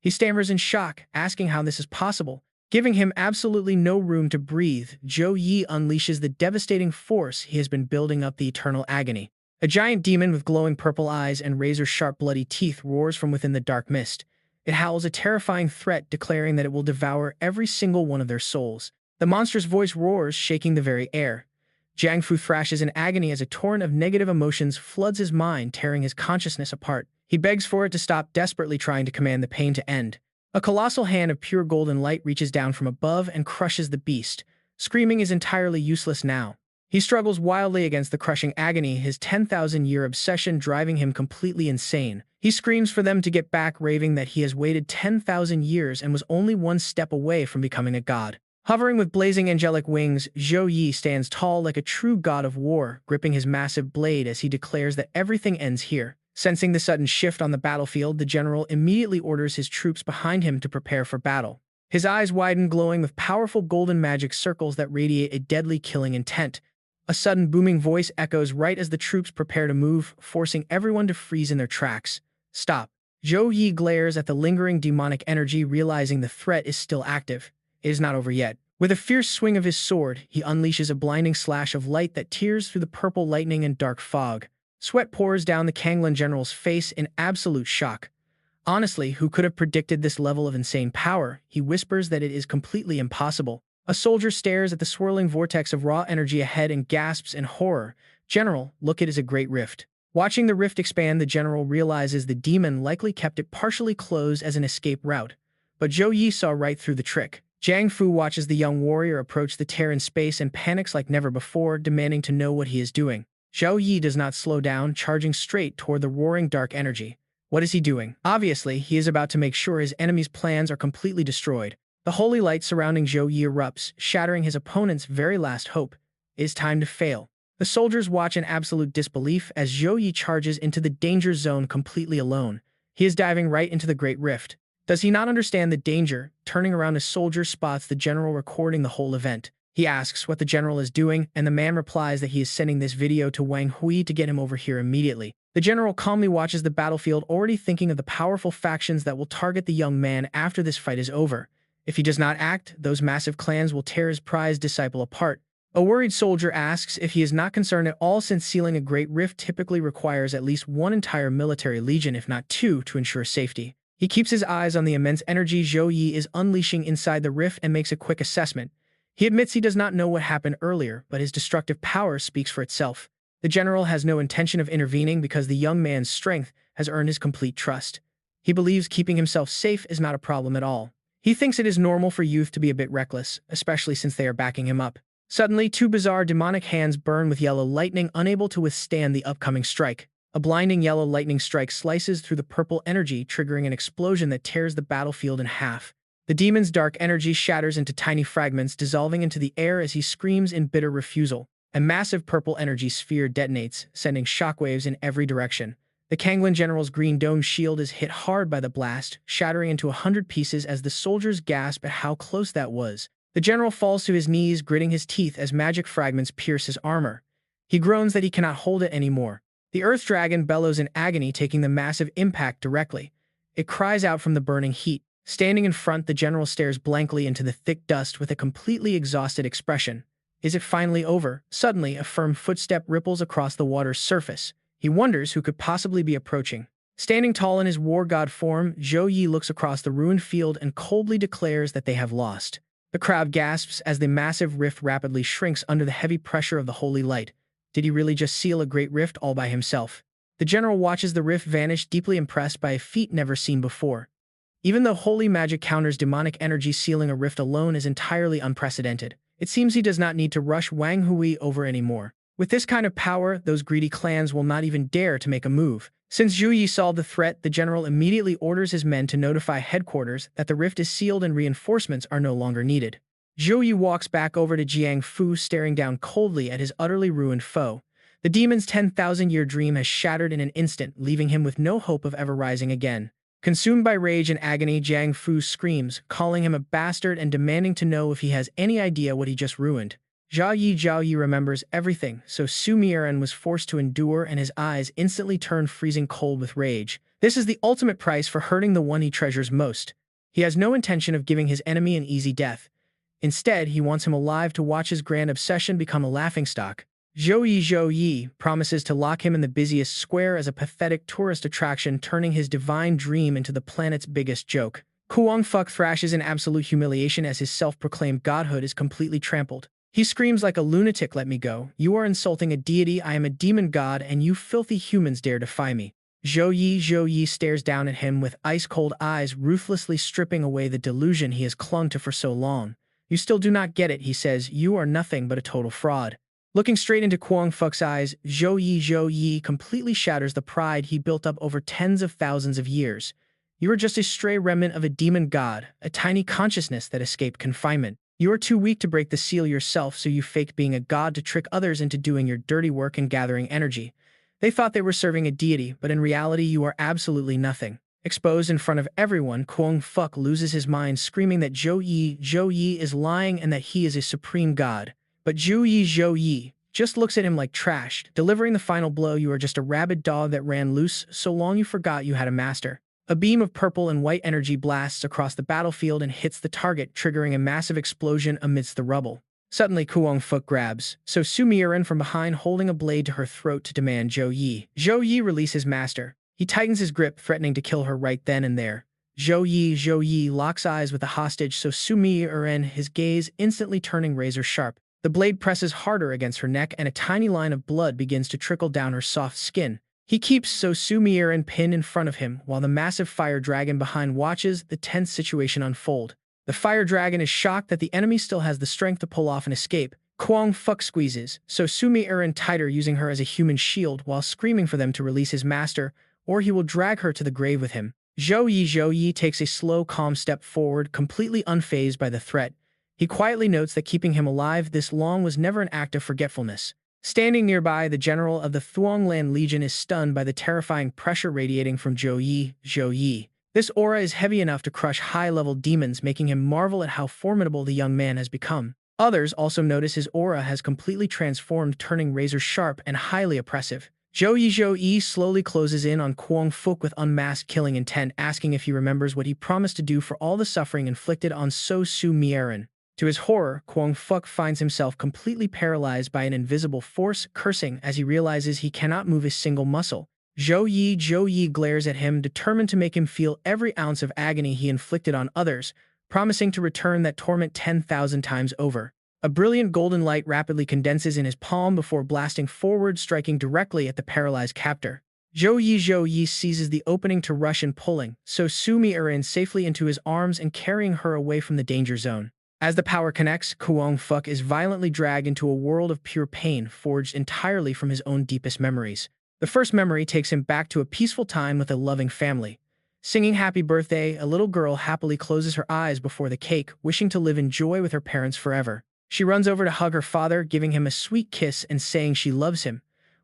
He stammers in shock, asking how this is possible. Giving him absolutely no room to breathe, Zhou Yi unleashes the devastating force he has been building up, the eternal agony. A giant demon with glowing purple eyes and razor-sharp bloody teeth roars from within the dark mist. It howls a terrifying threat, declaring that it will devour every single one of their souls. The monstrous voice roars, shaking the very air. Jiang Fu thrashes in agony as a torrent of negative emotions floods his mind, tearing his consciousness apart. He begs for it to stop, desperately trying to command the pain to end. A colossal hand of pure golden light reaches down from above and crushes the beast. Screaming is entirely useless now. He struggles wildly against the crushing agony, his 10,000-year obsession driving him completely insane. He screams for them to get back, raving that he has waited 10,000 years and was only one step away from becoming a god. Hovering with blazing angelic wings, Zhou Yi stands tall like a true god of war, gripping his massive blade as he declares that everything ends here. Sensing the sudden shift on the battlefield, the general immediately orders his troops behind him to prepare for battle. His eyes widen, glowing with powerful golden magic circles that radiate a deadly killing intent. A sudden booming voice echoes right as the troops prepare to move, forcing everyone to freeze in their tracks. Stop. Zhou Yi glares at the lingering demonic energy, realizing the threat is still active. It is not over yet. With a fierce swing of his sword, he unleashes a blinding slash of light that tears through the purple lightning and dark fog. Sweat pours down the Kanglan general's face in absolute shock. Honestly, who could have predicted this level of insane power? He whispers that it is completely impossible. A soldier stares at the swirling vortex of raw energy ahead and gasps in horror. General, look, it is a great rift. Watching the rift expand, the general realizes the demon likely kept it partially closed as an escape route. But Zhou Yi saw right through the trick. Jiang Fu watches the young warrior approach the tear in space and panics like never before, demanding to know what he is doing. Zhou Yi does not slow down, charging straight toward the roaring dark energy. What is he doing? Obviously, he is about to make sure his enemy's plans are completely destroyed. The holy light surrounding Zhou Yi erupts, shattering his opponent's very last hope. It is time to fail. The soldiers watch in absolute disbelief as Zhou Yi charges into the danger zone completely alone. He is diving right into the Great Rift. Does he not understand the danger? Turning around, a soldier spots the general recording the whole event. He asks what the general is doing, and the man replies that he is sending this video to Wang Hui to get him over here immediately. The general calmly watches the battlefield, already thinking of the powerful factions that will target the young man after this fight is over. If he does not act, those massive clans will tear his prized disciple apart. A worried soldier asks if he is not concerned at all, since sealing a great rift typically requires at least one entire military legion, if not two, to ensure safety. He keeps his eyes on the immense energy Zhou Yi is unleashing inside the rift and makes a quick assessment. He admits he does not know what happened earlier, but his destructive power speaks for itself. The general has no intention of intervening because the young man's strength has earned his complete trust. He believes keeping himself safe is not a problem at all. He thinks it is normal for youth to be a bit reckless, especially since they are backing him up. Suddenly, two bizarre demonic hands burn with yellow lightning, unable to withstand the upcoming strike. A blinding yellow lightning strike slices through the purple energy, triggering an explosion that tears the battlefield in half. The demon's dark energy shatters into tiny fragments, dissolving into the air as he screams in bitter refusal. A massive purple energy sphere detonates, sending shockwaves in every direction. The Kanglan general's green dome shield is hit hard by the blast, shattering into 100 pieces as the soldiers gasp at how close that was. The general falls to his knees, gritting his teeth as magic fragments pierce his armor. He groans that he cannot hold it anymore. The Earth Dragon bellows in agony, taking the massive impact directly. It cries out from the burning heat. Standing in front, the general stares blankly into the thick dust with a completely exhausted expression. Is it finally over? Suddenly, a firm footstep ripples across the water's surface. He wonders who could possibly be approaching. Standing tall in his war god form, Zhou Yi looks across the ruined field and coldly declares that they have lost. The crowd gasps as the massive rift rapidly shrinks under the heavy pressure of the holy light. Did he really just seal a great rift all by himself? The general watches the rift vanish, deeply impressed by a feat never seen before. Even though holy magic counters demonic energy, sealing a rift alone is entirely unprecedented. It seems he does not need to rush Wang Hui over anymore. With this kind of power, those greedy clans will not even dare to make a move. Since Zhou Yi saw the threat, the general immediately orders his men to notify headquarters that the rift is sealed and reinforcements are no longer needed. Zhou Yi walks back over to Jiang Fu, staring down coldly at his utterly ruined foe. The demon's 10,000-year dream has shattered in an instant, leaving him with no hope of ever rising again. Consumed by rage and agony, Jiang Fu screams, calling him a bastard and demanding to know if he has any idea what he just ruined. Zhou Yi remembers everything, so Su Miran was forced to endure and his eyes instantly turned freezing cold with rage. This is the ultimate price for hurting the one he treasures most. He has no intention of giving his enemy an easy death. Instead, he wants him alive to watch his grand obsession become a laughingstock. Zhou Yi promises to lock him in the busiest square as a pathetic tourist attraction, turning his divine dream into the planet's biggest joke. Kuang Fuck thrashes in absolute humiliation as his self-proclaimed godhood is completely trampled. He screams like a lunatic, "Let me go. You are insulting a deity. I am a demon god, and you filthy humans dare defy me." Zhou Yi stares down at him with ice-cold eyes, ruthlessly stripping away the delusion he has clung to for so long. "You still do not get it," he says. "You are nothing but a total fraud." Looking straight into Kuang Fuck's eyes, Zhou Yi completely shatters the pride he built up over tens of thousands of years. "You are just a stray remnant of a demon god, a tiny consciousness that escaped confinement. You are too weak to break the seal yourself, so you faked being a god to trick others into doing your dirty work and gathering energy. They thought they were serving a deity, but in reality you are absolutely nothing." Exposed in front of everyone, Kuang Fuck loses his mind, screaming that Zhou Yi is lying and that he is a supreme god. But Zhou Yi just looks at him like trash, delivering the final blow. "You are just a rabid dog that ran loose so long you forgot you had a master." A beam of purple and white energy blasts across the battlefield and hits the target, triggering a massive explosion amidst the rubble. Suddenly, Kuang Fuck grabs Su Miran from behind, holding a blade to her throat to demand Zhou Yi. Zhou Yi release his master. He tightens his grip, threatening to kill her right then and there. Zhou Yi locks eyes with the hostage, so Su Miran, his gaze instantly turning razor sharp. The blade presses harder against her neck, and a tiny line of blood begins to trickle down her soft skin. He keeps Su Miran pinned in front of him, while the massive fire dragon behind watches the tense situation unfold. The fire dragon is shocked that the enemy still has the strength to pull off an escape. Kuang Fuck squeezes Su Miran tighter, using her as a human shield while screaming for them to release his master, or he will drag her to the grave with him. Zhou Yi takes a slow, calm step forward, completely unfazed by the threat. He quietly notes that keeping him alive this long was never an act of forgetfulness. Standing nearby, the general of the Thuonglan Legion is stunned by the terrifying pressure radiating from Zhou Yi. This aura is heavy enough to crush high-level demons, making him marvel at how formidable the young man has become. Others also notice his aura has completely transformed, turning razor-sharp and highly oppressive. Zhou Yi slowly closes in on Kuang Fuck with unmasked killing intent, asking if he remembers what he promised to do for all the suffering inflicted on Su Miran. To his horror, Kuang Fuck finds himself completely paralyzed by an invisible force, cursing as he realizes he cannot move a single muscle. Zhou Yi glares at him, determined to make him feel every ounce of agony he inflicted on others, promising to return that torment 10,000 times over. A brilliant golden light rapidly condenses in his palm before blasting forward, striking directly at the paralyzed captor. Zhou Yi seizes the opening to rush in, pulling Su Miran safely into his arms and carrying her away from the danger zone. As the power connects, Kuang Fuck is violently dragged into a world of pure pain, forged entirely from his own deepest memories. The first memory takes him back to a peaceful time with a loving family. Singing happy birthday, a little girl happily closes her eyes before the cake, wishing to live in joy with her parents forever. She runs over to hug her father, giving him a sweet kiss and saying she loves him.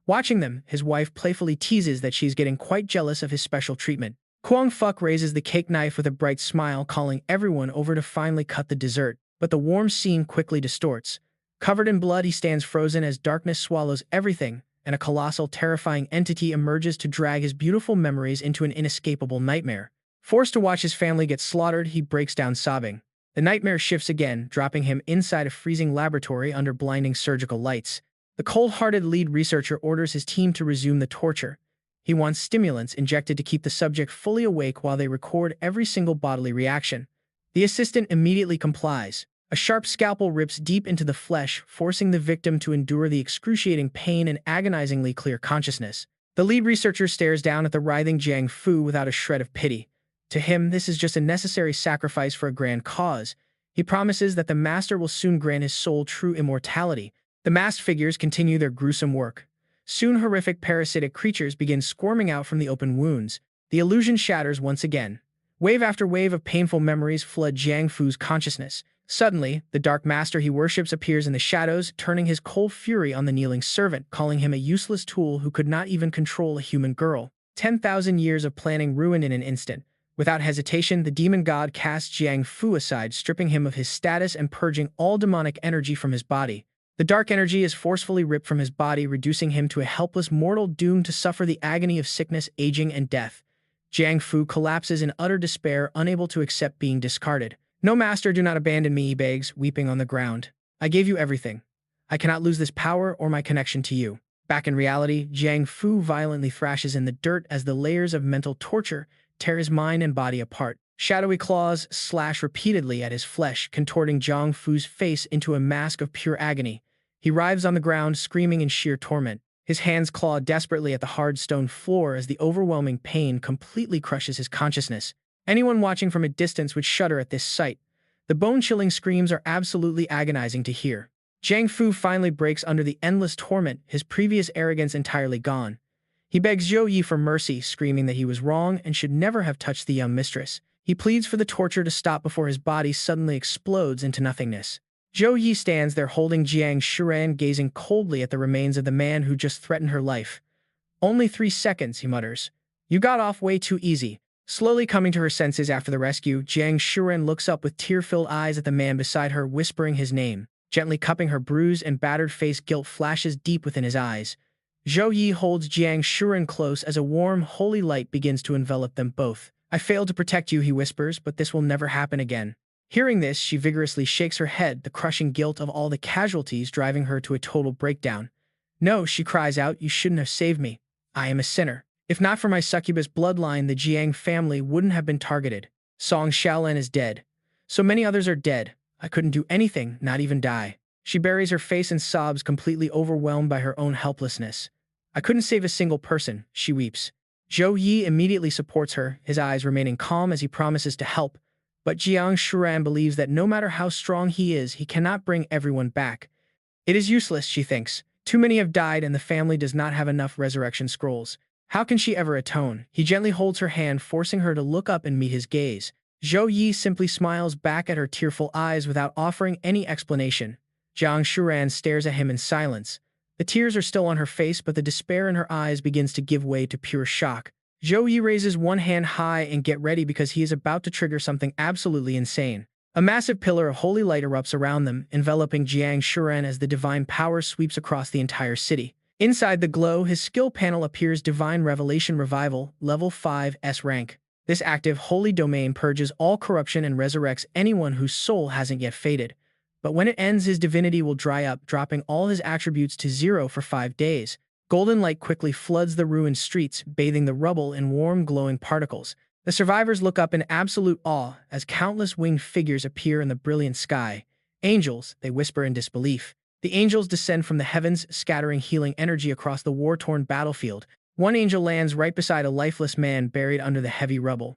Watching them, his wife playfully teases that she's getting quite jealous of his special treatment. Kuang Fuck raises the cake knife with a bright smile, calling everyone over to finally cut the dessert. But the warm scene quickly distorts. Covered in blood, he stands frozen as darkness swallows everything, and a colossal, terrifying entity emerges to drag his beautiful memories into an inescapable nightmare. Forced to watch his family get slaughtered, he breaks down sobbing. The nightmare shifts again, dropping him inside a freezing laboratory under blinding surgical lights. The cold-hearted lead researcher orders his team to resume the torture. He wants stimulants injected to keep the subject fully awake while they record every single bodily reaction. The assistant immediately complies. A sharp scalpel rips deep into the flesh, forcing the victim to endure the excruciating pain and agonizingly clear consciousness. The lead researcher stares down at the writhing Jiang Fu without a shred of pity. To him, this is just a necessary sacrifice for a grand cause. He promises that the master will soon grant his soul true immortality. The masked figures continue their gruesome work. Soon horrific parasitic creatures begin squirming out from the open wounds. The illusion shatters once again. Wave after wave of painful memories flood Jiang Fu's consciousness. Suddenly, the dark master he worships appears in the shadows, turning his cold fury on the kneeling servant, calling him a useless tool who could not even control a human girl. 10,000 years of planning ruined in an instant. Without hesitation, the demon god casts Jiang Fu aside, stripping him of his status and purging all demonic energy from his body. The dark energy is forcefully ripped from his body, reducing him to a helpless mortal doomed to suffer the agony of sickness, aging, and death. Jiang Fu collapses in utter despair, unable to accept being discarded. "No, master, do not abandon me," he begs, weeping on the ground. "I gave you everything. I cannot lose this power or my connection to you." Back in reality, Jiang Fu violently thrashes in the dirt as the layers of mental torture tear his mind and body apart. Shadowy claws slash repeatedly at his flesh, contorting Jiang Fu's face into a mask of pure agony. He writhes on the ground, screaming in sheer torment. His hands claw desperately at the hard stone floor as the overwhelming pain completely crushes his consciousness. Anyone watching from a distance would shudder at this sight. The bone-chilling screams are absolutely agonizing to hear. Jiang Fu finally breaks under the endless torment, his previous arrogance entirely gone. He begs Zhou Yi for mercy, screaming that he was wrong and should never have touched the young mistress. He pleads for the torture to stop before his body suddenly explodes into nothingness. Zhou Yi stands there holding Jiang Shuran, gazing coldly at the remains of the man who just threatened her life. "Only 3 seconds," he mutters. "You got off way too easy." Slowly coming to her senses after the rescue, Jiang Shuran looks up with tear-filled eyes at the man beside her, whispering his name. Gently cupping her bruised and battered face, guilt flashes deep within his eyes. Zhou Yi holds Jiang Shuran close as a warm, holy light begins to envelop them both. "I failed to protect you," he whispers, "but this will never happen again." Hearing this, she vigorously shakes her head, the crushing guilt of all the casualties driving her to a total breakdown. "No," she cries out, "you shouldn't have saved me. I am a sinner. If not for my succubus bloodline, the Jiang family wouldn't have been targeted. Song Xiaolan is dead. So many others are dead. I couldn't do anything, not even die." She buries her face in sobs, completely overwhelmed by her own helplessness. "I couldn't save a single person," she weeps. Zhou Yi immediately supports her, his eyes remaining calm as he promises to help. But Jiang Shuran believes that no matter how strong he is, he cannot bring everyone back. It is useless, she thinks. Too many have died and the family does not have enough resurrection scrolls. How can she ever atone? He gently holds her hand, forcing her to look up and meet his gaze. Zhou Yi simply smiles back at her tearful eyes without offering any explanation. Jiang Shuran stares at him in silence. The tears are still on her face, but the despair in her eyes begins to give way to pure shock. Zhou Yi raises one hand high and get ready because he is about to trigger something absolutely insane. A massive pillar of holy light erupts around them, enveloping Jiang Shuran as the divine power sweeps across the entire city. Inside the glow, his skill panel appears: Divine Revelation Revival, Level 5 S-rank. This active holy domain purges all corruption and resurrects anyone whose soul hasn't yet faded. But when it ends, his divinity will dry up, dropping all his attributes to 0 for 5 days. Golden light quickly floods the ruined streets, bathing the rubble in warm, glowing particles. The survivors look up in absolute awe as countless winged figures appear in the brilliant sky. "Angels," they whisper in disbelief. The angels descend from the heavens, scattering healing energy across the war-torn battlefield. One angel lands right beside a lifeless man buried under the heavy rubble.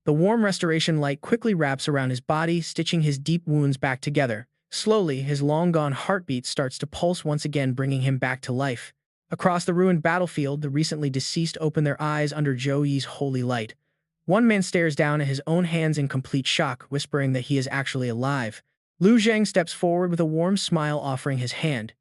The warm restoration light quickly wraps around his body, stitching his deep wounds back together. Slowly, his long-gone heartbeat starts to pulse once again, bringing him back to life. Across the ruined battlefield, the recently deceased open their eyes under Zhou Yi's holy light. One man stares down at his own hands in complete shock, whispering that he is actually alive. Lu Zhang steps forward with a warm smile, offering his hand.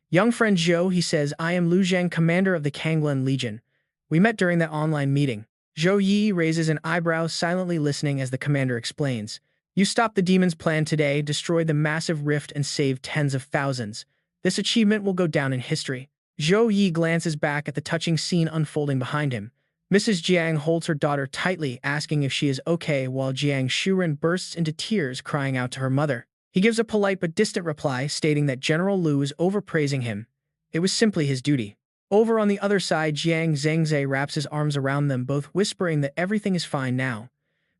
"Young friend Zhou," he says, "I am Lu Zhang, commander of the Kanglen Legion. We met during that online meeting." Zhou Yi raises an eyebrow, silently listening as the commander explains. "You stopped the demon's plan today, destroyed the massive rift, and saved tens of thousands. This achievement will go down in history." Zhou Yi glances back at the touching scene unfolding behind him. Mrs. Jiang holds her daughter tightly, asking if she is okay, while Jiang Shuren bursts into tears, crying out to her mother. He gives a polite but distant reply, stating that General Lu is overpraising him. It was simply his duty. Over on the other side, Jiang Zhengzhe wraps his arms around them, both whispering that everything is fine now.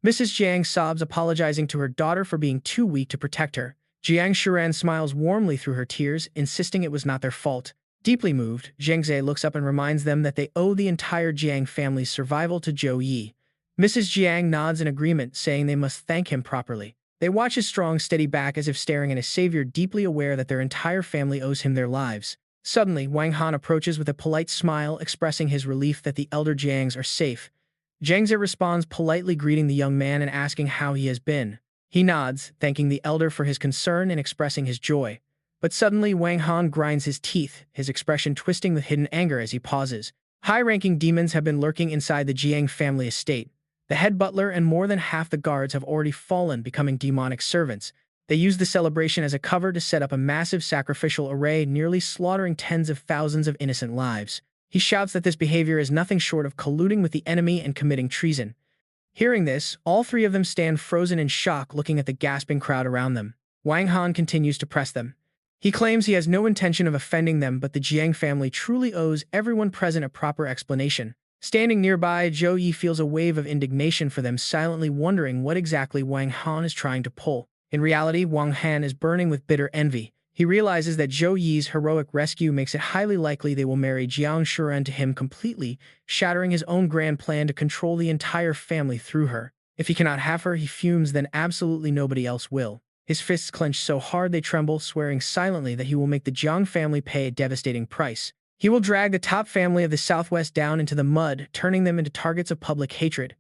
Mrs. Jiang sobs, apologizing to her daughter for being too weak to protect her. Jiang Shuran smiles warmly through her tears, insisting it was not their fault. Deeply moved, Zhengzhe looks up and reminds them that they owe the entire Jiang family's survival to Zhou Yi. Mrs. Jiang nods in agreement, saying they must thank him properly. They watch his strong, steady back as if staring at a savior, deeply aware that their entire family owes him their lives. Suddenly, Wang Han approaches with a polite smile, expressing his relief that the elder Jiangs are safe. Zhengzhe responds, politely greeting the young man and asking how he has been. He nods, thanking the elder for his concern and expressing his joy. But suddenly, Wang Han grinds his teeth, his expression twisting with hidden anger as he pauses. High-ranking demons have been lurking inside the Jiang family estate. The head butler and more than half the guards have already fallen, becoming demonic servants. They use the celebration as a cover to set up a massive sacrificial array, nearly slaughtering tens of thousands of innocent lives. He shouts that this behavior is nothing short of colluding with the enemy and committing treason. Hearing this, all three of them stand frozen in shock, looking at the gasping crowd around them. Wang Han continues to press them. He claims he has no intention of offending them, but the Jiang family truly owes everyone present a proper explanation. Standing nearby, Zhou Yi feels a wave of indignation for them, silently wondering what exactly Wang Han is trying to pull. In reality, Wang Han is burning with bitter envy. He realizes that Zhou Yi's heroic rescue makes it highly likely they will marry Jiang Shuren to him completely, shattering his own grand plan to control the entire family through her. If he cannot have her, he fumes, then absolutely nobody else will. His fists clench so hard they tremble, swearing silently that he will make the Jiang family pay a devastating price. He will drag the top family of the Southwest down into the mud, turning them into targets of public hatred.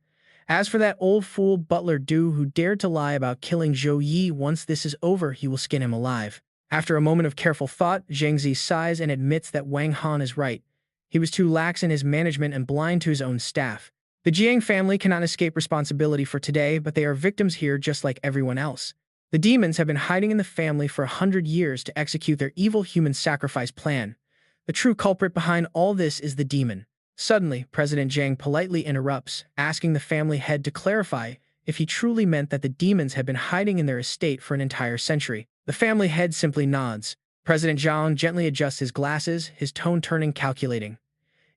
As for that old fool Butler Du who dared to lie about killing Zhou Yi, once this is over, he will skin him alive. After a moment of careful thought, Zhang Zi sighs and admits that Wang Han is right. He was too lax in his management and blind to his own staff. The Jiang family cannot escape responsibility for today, but they are victims here just like everyone else. The demons have been hiding in the family for 100 years to execute their evil human sacrifice plan. The true culprit behind all this is the demon. Suddenly, President Zhang politely interrupts, asking the family head to clarify if he truly meant that the demons had been hiding in their estate for an entire century. The family head simply nods. President Zhang gently adjusts his glasses, his tone turning calculating.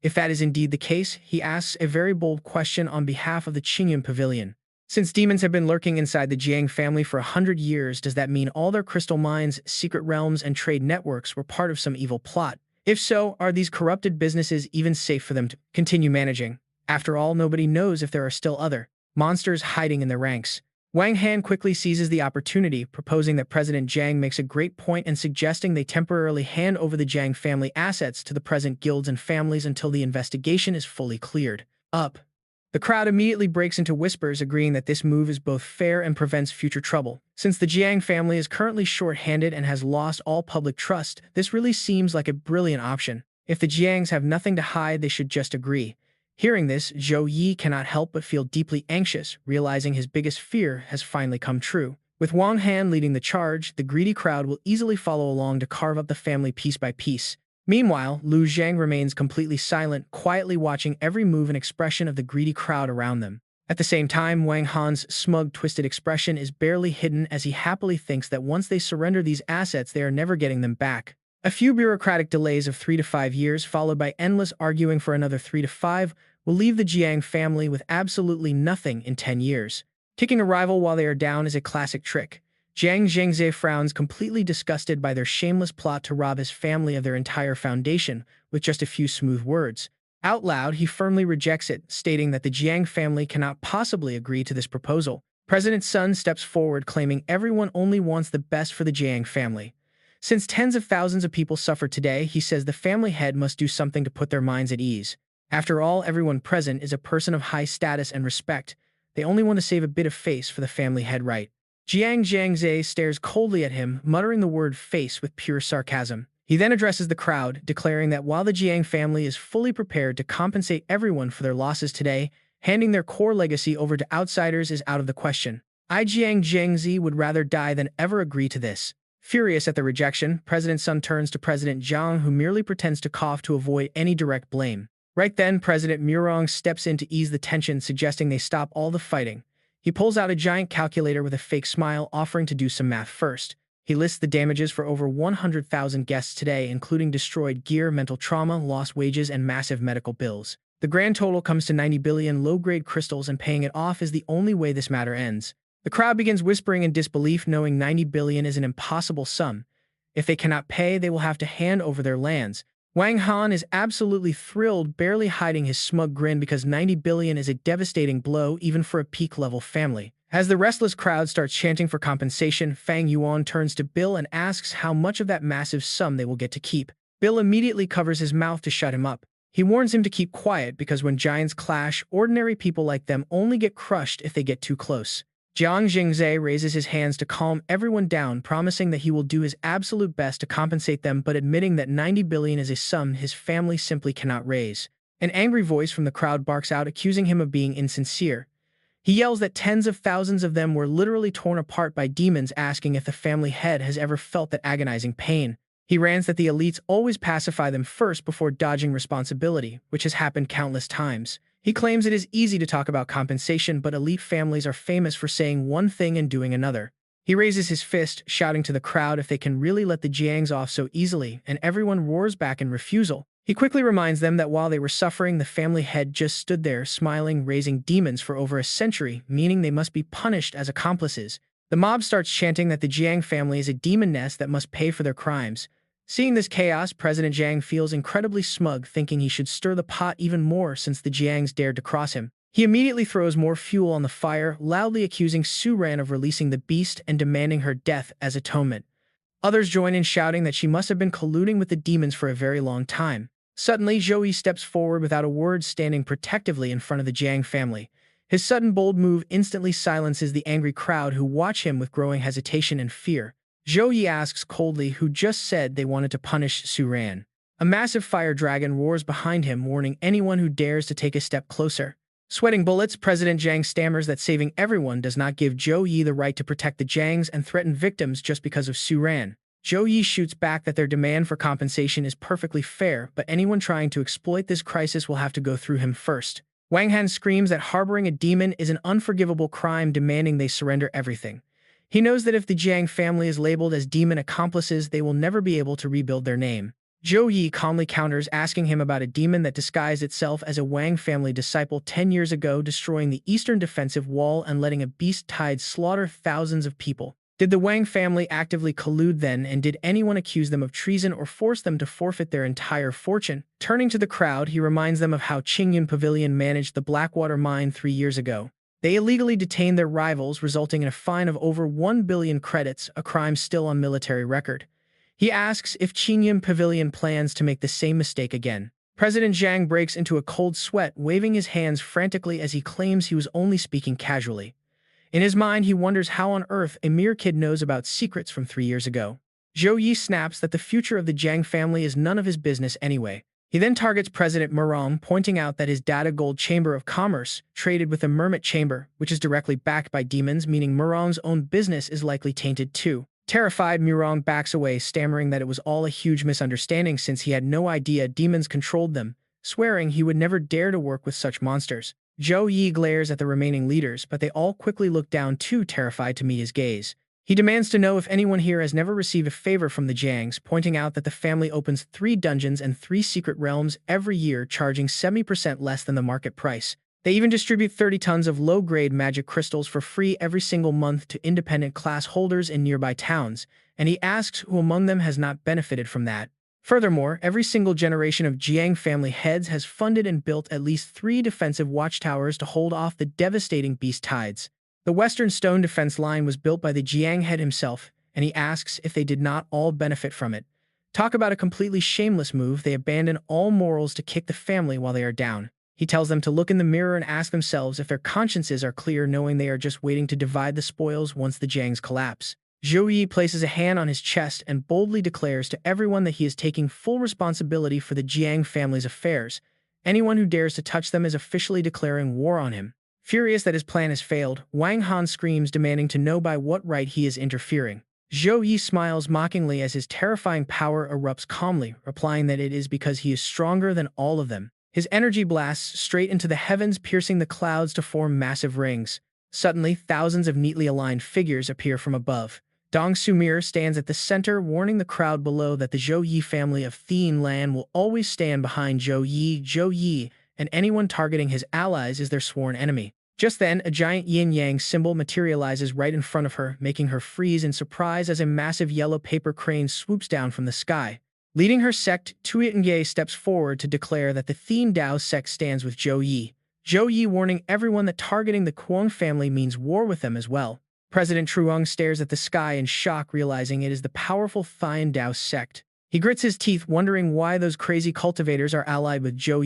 If that is indeed the case, he asks a very bold question on behalf of the Qingyun Pavilion. Since demons have been lurking inside the Jiang family for 100 years, does that mean all their crystal mines, secret realms, and trade networks were part of some evil plot? If so, are these corrupted businesses even safe for them to continue managing? After all, nobody knows if there are still other monsters hiding in their ranks. Wang Han quickly seizes the opportunity, proposing that President Zhang makes a great point and suggesting they temporarily hand over the Jiang family assets to the present guilds and families until the investigation is fully cleared up. The crowd immediately breaks into whispers, agreeing that this move is both fair and prevents future trouble. Since the Jiang family is currently short-handed and has lost all public trust, this really seems like a brilliant option. If the Jiangs have nothing to hide, they should just agree. Hearing this, Zhou Yi cannot help but feel deeply anxious, realizing his biggest fear has finally come true. With Wang Han leading the charge, the greedy crowd will easily follow along to carve up the family piece by piece. Meanwhile, Lu Zhang remains completely silent, quietly watching every move and expression of the greedy crowd around them. At the same time, Wang Han's smug, twisted expression is barely hidden as he happily thinks that once they surrender these assets, they are never getting them back. A few bureaucratic delays of 3 to 5 years, followed by endless arguing for another 3 to 5, will leave the Jiang family with absolutely nothing in 10 years. Kicking a rival while they are down is a classic trick. Jiang Zhengzhe frowns, completely disgusted by their shameless plot to rob his family of their entire foundation with just a few smooth words. Out loud, he firmly rejects it, stating that the Jiang family cannot possibly agree to this proposal. President Sun steps forward, claiming everyone only wants the best for the Jiang family. Since tens of thousands of people suffer today, he says the family head must do something to put their minds at ease. After all, everyone present is a person of high status and respect. They only want to save a bit of face for the family head, right? Jiang Zhangzhe stares coldly at him, muttering the word face with pure sarcasm. He then addresses the crowd, declaring that while the Jiang family is fully prepared to compensate everyone for their losses today, handing their core legacy over to outsiders is out of the question. Jiang Zhengzi would rather die than ever agree to this. Furious at the rejection, President Sun turns to President Zhang, who merely pretends to cough to avoid any direct blame. Right then, President Murong steps in to ease the tension, suggesting they stop all the fighting. He pulls out a giant calculator with a fake smile, offering to do some math first. He lists the damages for over 100,000 guests today, including destroyed gear, mental trauma, lost wages, and massive medical bills. The grand total comes to 90 billion low-grade crystals, and paying it off is the only way this matter ends. The crowd begins whispering in disbelief, knowing 90 billion is an impossible sum. If they cannot pay, they will have to hand over their lands. Wang Han is absolutely thrilled, barely hiding his smug grin, because 90 billion is a devastating blow even for a peak-level family. As the restless crowd starts chanting for compensation, Fang Yuan turns to Bill and asks how much of that massive sum they will get to keep. Bill immediately covers his mouth to shut him up. He warns him to keep quiet because when giants clash, ordinary people like them only get crushed if they get too close. Jiang Jingzhe raises his hands to calm everyone down, promising that he will do his absolute best to compensate them, but admitting that 90 billion is a sum his family simply cannot raise. An angry voice from the crowd barks out, accusing him of being insincere. He yells that tens of thousands of them were literally torn apart by demons, asking if the family head has ever felt that agonizing pain. He rants that the elites always pacify them first before dodging responsibility, which has happened countless times. He claims it is easy to talk about compensation, but elite families are famous for saying one thing and doing another. He raises his fist, shouting to the crowd if they can really let the Jiangs off so easily, and everyone roars back in refusal. He quickly reminds them that while they were suffering, the family head just stood there, smiling, raising demons for over a century, meaning they must be punished as accomplices. The mob starts chanting that the Jiang family is a demon nest that must pay for their crimes. Seeing this chaos, President Jiang feels incredibly smug, thinking he should stir the pot even more since the Jiangs dared to cross him. He immediately throws more fuel on the fire, loudly accusing Su Ran of releasing the beast and demanding her death as atonement. Others join in shouting that she must have been colluding with the demons for a very long time. Suddenly, Zhou Yi steps forward without a word, standing protectively in front of the Jiang family. His sudden bold move instantly silences the angry crowd who watch him with growing hesitation and fear. Zhou Yi asks coldly who just said they wanted to punish Su Ran. A massive fire dragon roars behind him, warning anyone who dares to take a step closer. Sweating bullets, President Jiang stammers that saving everyone does not give Zhou Yi the right to protect the Jiangs and threaten victims just because of Su Ran. Zhou Yi shoots back that their demand for compensation is perfectly fair, but anyone trying to exploit this crisis will have to go through him first. Wang Han screams that harboring a demon is an unforgivable crime, demanding they surrender everything. He knows that if the Jiang family is labeled as demon accomplices, they will never be able to rebuild their name. Zhou Yi calmly counters, asking him about a demon that disguised itself as a Wang family disciple 10 years ago, destroying the eastern defensive wall and letting a beast tide slaughter thousands of people. Did the Wang family actively collude then, and did anyone accuse them of treason or force them to forfeit their entire fortune? Turning to the crowd, he reminds them of how Qingyun Pavilion managed the Blackwater mine 3 years ago. They illegally detained their rivals, resulting in a fine of over 1 billion credits, a crime still on military record. He asks if Qingyun Pavilion plans to make the same mistake again. President Jiang breaks into a cold sweat, waving his hands frantically as he claims he was only speaking casually. In his mind, he wonders how on earth a mere kid knows about secrets from 3 years ago. Zhou Yi snaps that the future of the Jiang family is none of his business anyway. He then targets President Murong, pointing out that his Data Gold Chamber of Commerce traded with the Mermit Chamber, which is directly backed by demons, meaning Murong's own business is likely tainted too. Terrified, Murong backs away, stammering that it was all a huge misunderstanding since he had no idea demons controlled them, swearing he would never dare to work with such monsters. Zhou Yi glares at the remaining leaders, but they all quickly look down, too terrified to meet his gaze. He demands to know if anyone here has never received a favor from the Jiangs, pointing out that the family opens 3 dungeons and 3 secret realms every year, charging 70% less than the market price. They even distribute 30 tons of low-grade magic crystals for free every single month to independent class holders in nearby towns, and he asks who among them has not benefited from that. Furthermore, every single generation of Jiang family heads has funded and built at least 3 defensive watchtowers to hold off the devastating beast tides. The Western Stone Defense Line was built by the Jiang head himself, and he asks if they did not all benefit from it. Talk about a completely shameless move. They abandon all morals to kick the family while they are down. He tells them to look in the mirror and ask themselves if their consciences are clear, knowing they are just waiting to divide the spoils once the Jiangs collapse. Zhou Yi places a hand on his chest and boldly declares to everyone that he is taking full responsibility for the Jiang family's affairs. Anyone who dares to touch them is officially declaring war on him. Furious that his plan has failed, Wang Han screams, demanding to know by what right he is interfering. Zhou Yi smiles mockingly as his terrifying power erupts calmly, replying that it is because he is stronger than all of them. His energy blasts straight into the heavens, piercing the clouds to form massive rings. Suddenly, thousands of neatly aligned figures appear from above. Dong Sumir stands at the center, warning the crowd below that the Zhou Yi family of Thien Lan will always stand behind Zhou Yi, and anyone targeting his allies is their sworn enemy. Just then, a giant yin-yang symbol materializes right in front of her, making her freeze in surprise as a massive yellow paper crane swoops down from the sky. Leading her sect, Tuitange steps forward to declare that the Thien Dao sect stands with Zhou Yi. Zhou Yi warning everyone that targeting the Kuang family means war with them as well. President Truong stares at the sky in shock, realizing it is the powerful Thien Dao sect. He grits his teeth, wondering why those crazy cultivators are allied with Zhou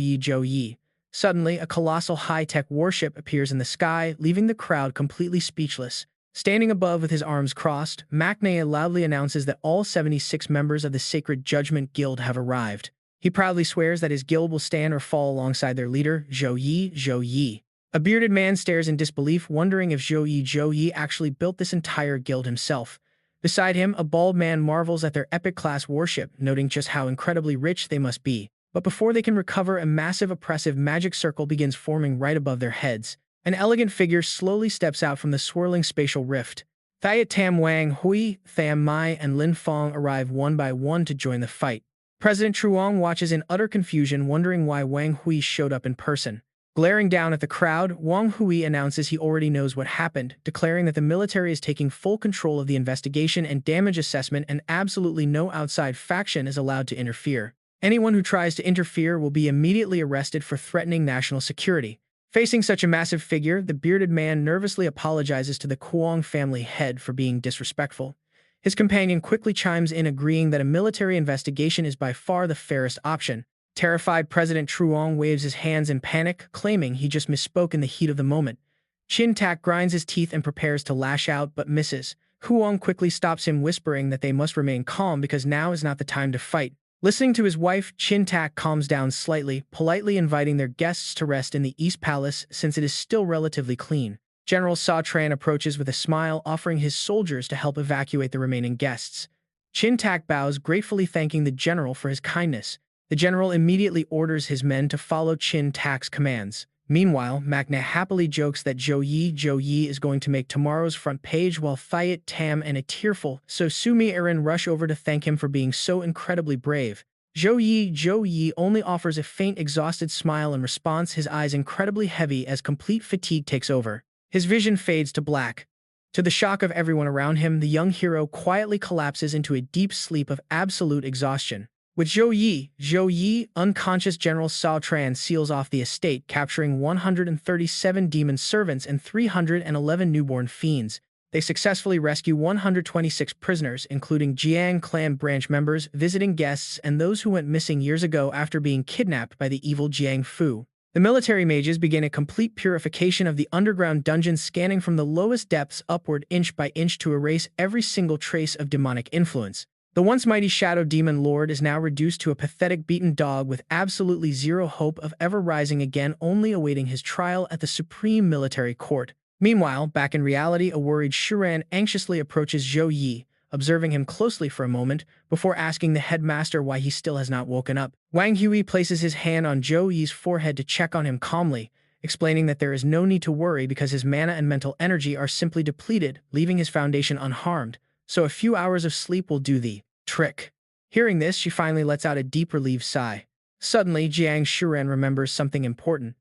Yi. Suddenly, a colossal high-tech warship appears in the sky, leaving the crowd completely speechless. Standing above with his arms crossed, Maknae loudly announces that all 76 members of the Sacred Judgment Guild have arrived. He proudly swears that his guild will stand or fall alongside their leader, Zhou Yi. A bearded man stares in disbelief, wondering if Zhou Yi actually built this entire guild himself. Beside him, a bald man marvels at their epic-class warship, noting just how incredibly rich they must be. But before they can recover, a massive oppressive magic circle begins forming right above their heads. An elegant figure slowly steps out from the swirling spatial rift. Thiat Tam Wang Hui, Tham Mai, and Lin Fong arrive one by one to join the fight. President Truong watches in utter confusion, wondering why Wang Hui showed up in person. Glaring down at the crowd, Wang Hui announces he already knows what happened, declaring that the military is taking full control of the investigation and damage assessment and absolutely no outside faction is allowed to interfere. Anyone who tries to interfere will be immediately arrested for threatening national security. Facing such a massive figure, the bearded man nervously apologizes to the Kuang family head for being disrespectful. His companion quickly chimes in, agreeing that a military investigation is by far the fairest option. Terrified President Truong waves his hands in panic, claiming he just misspoke in the heat of the moment. Chin Tak grinds his teeth and prepares to lash out, but misses. Huang quickly stops him, whispering that they must remain calm because now is not the time to fight. Listening to his wife, Chin Tak calms down slightly, politely inviting their guests to rest in the East Palace since it is still relatively clean. General Sa Tran approaches with a smile, offering his soldiers to help evacuate the remaining guests. Chin Tak bows, gratefully thanking the general for his kindness. The general immediately orders his men to follow Chin Tak's commands. Meanwhile, Makna happily jokes that Zhou Yi is going to make tomorrow's front page, while Thiat Tam and a tearful Sumi Erin rush over to thank him for being so incredibly brave. Zhou Yi only offers a faint, exhausted smile in response, his eyes incredibly heavy as complete fatigue takes over. His vision fades to black. To the shock of everyone around him, the young hero quietly collapses into a deep sleep of absolute exhaustion. With Zhou Yi, unconscious, General Sa Tran seals off the estate, capturing 137 demon servants and 311 newborn fiends. They successfully rescue 126 prisoners, including Jiang clan branch members, visiting guests, and those who went missing years ago after being kidnapped by the evil Jiang Fu. The military mages begin a complete purification of the underground dungeon, scanning from the lowest depths upward inch by inch to erase every single trace of demonic influence. The once mighty Shadow Demon Lord is now reduced to a pathetic beaten dog with absolutely zero hope of ever rising again, only awaiting his trial at the Supreme Military Court. Meanwhile, back in reality, a worried Shuran anxiously approaches Zhou Yi, observing him closely for a moment before asking the headmaster why he still has not woken up. Wang Hui places his hand on Zhou Yi's forehead to check on him calmly, explaining that there is no need to worry because his mana and mental energy are simply depleted, leaving his foundation unharmed, so a few hours of sleep will do the trick. Hearing this, she finally lets out a deep relieved sigh. Suddenly, Jiang Shuren remembers something important.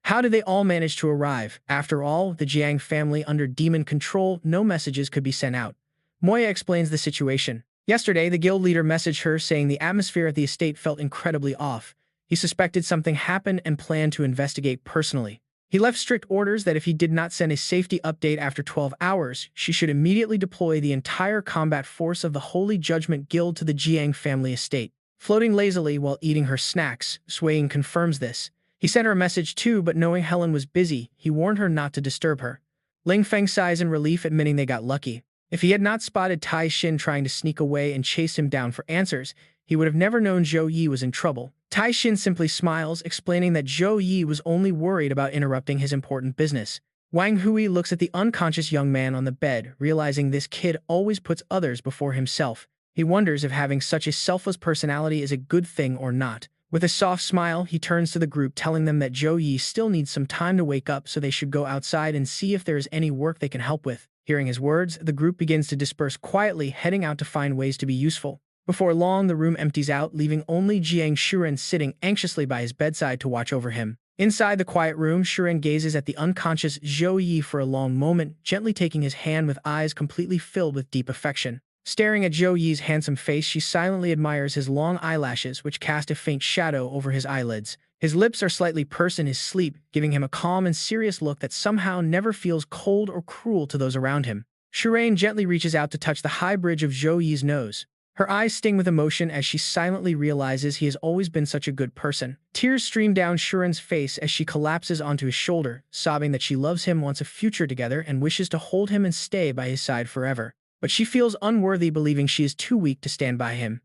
How did they all manage to arrive? After all, the Jiang family under demon control, no messages could be sent out. Moya explains the situation. Yesterday, the guild leader messaged her saying the atmosphere at the estate felt incredibly off. He suspected something happened and planned to investigate personally. He left strict orders that if he did not send a safety update after 12 hours, she should immediately deploy the entire combat force of the Holy Judgment Guild to the Jiang family estate. Floating lazily while eating her snacks, Sui confirms this. He sent her a message too, but knowing Helen was busy, he warned her not to disturb her. Ling Feng sighs in relief, admitting they got lucky. If he had not spotted Tai Xin trying to sneak away and chase him down for answers, he would have never known Zhou Yi was in trouble. Tai Xin simply smiles, explaining that Zhou Yi was only worried about interrupting his important business. Wang Hui looks at the unconscious young man on the bed, realizing this kid always puts others before himself. He wonders if having such a selfless personality is a good thing or not. With a soft smile, he turns to the group, telling them that Zhou Yi still needs some time to wake up, so they should go outside and see if there is any work they can help with. Hearing his words, the group begins to disperse quietly, heading out to find ways to be useful. Before long, the room empties out, leaving only Jiang Shuren sitting anxiously by his bedside to watch over him. Inside the quiet room, Shuren gazes at the unconscious Zhou Yi for a long moment, gently taking his hand with eyes completely filled with deep affection. Staring at Zhou Yi's handsome face, she silently admires his long eyelashes, which cast a faint shadow over his eyelids. His lips are slightly pursed in his sleep, giving him a calm and serious look that somehow never feels cold or cruel to those around him. Shuren gently reaches out to touch the high bridge of Zhou Yi's nose. Her eyes sting with emotion as she silently realizes he has always been such a good person. Tears stream down Shuren's face as she collapses onto his shoulder, sobbing that she loves him, wants a future together, and wishes to hold him and stay by his side forever. But she feels unworthy, believing she is too weak to stand by him.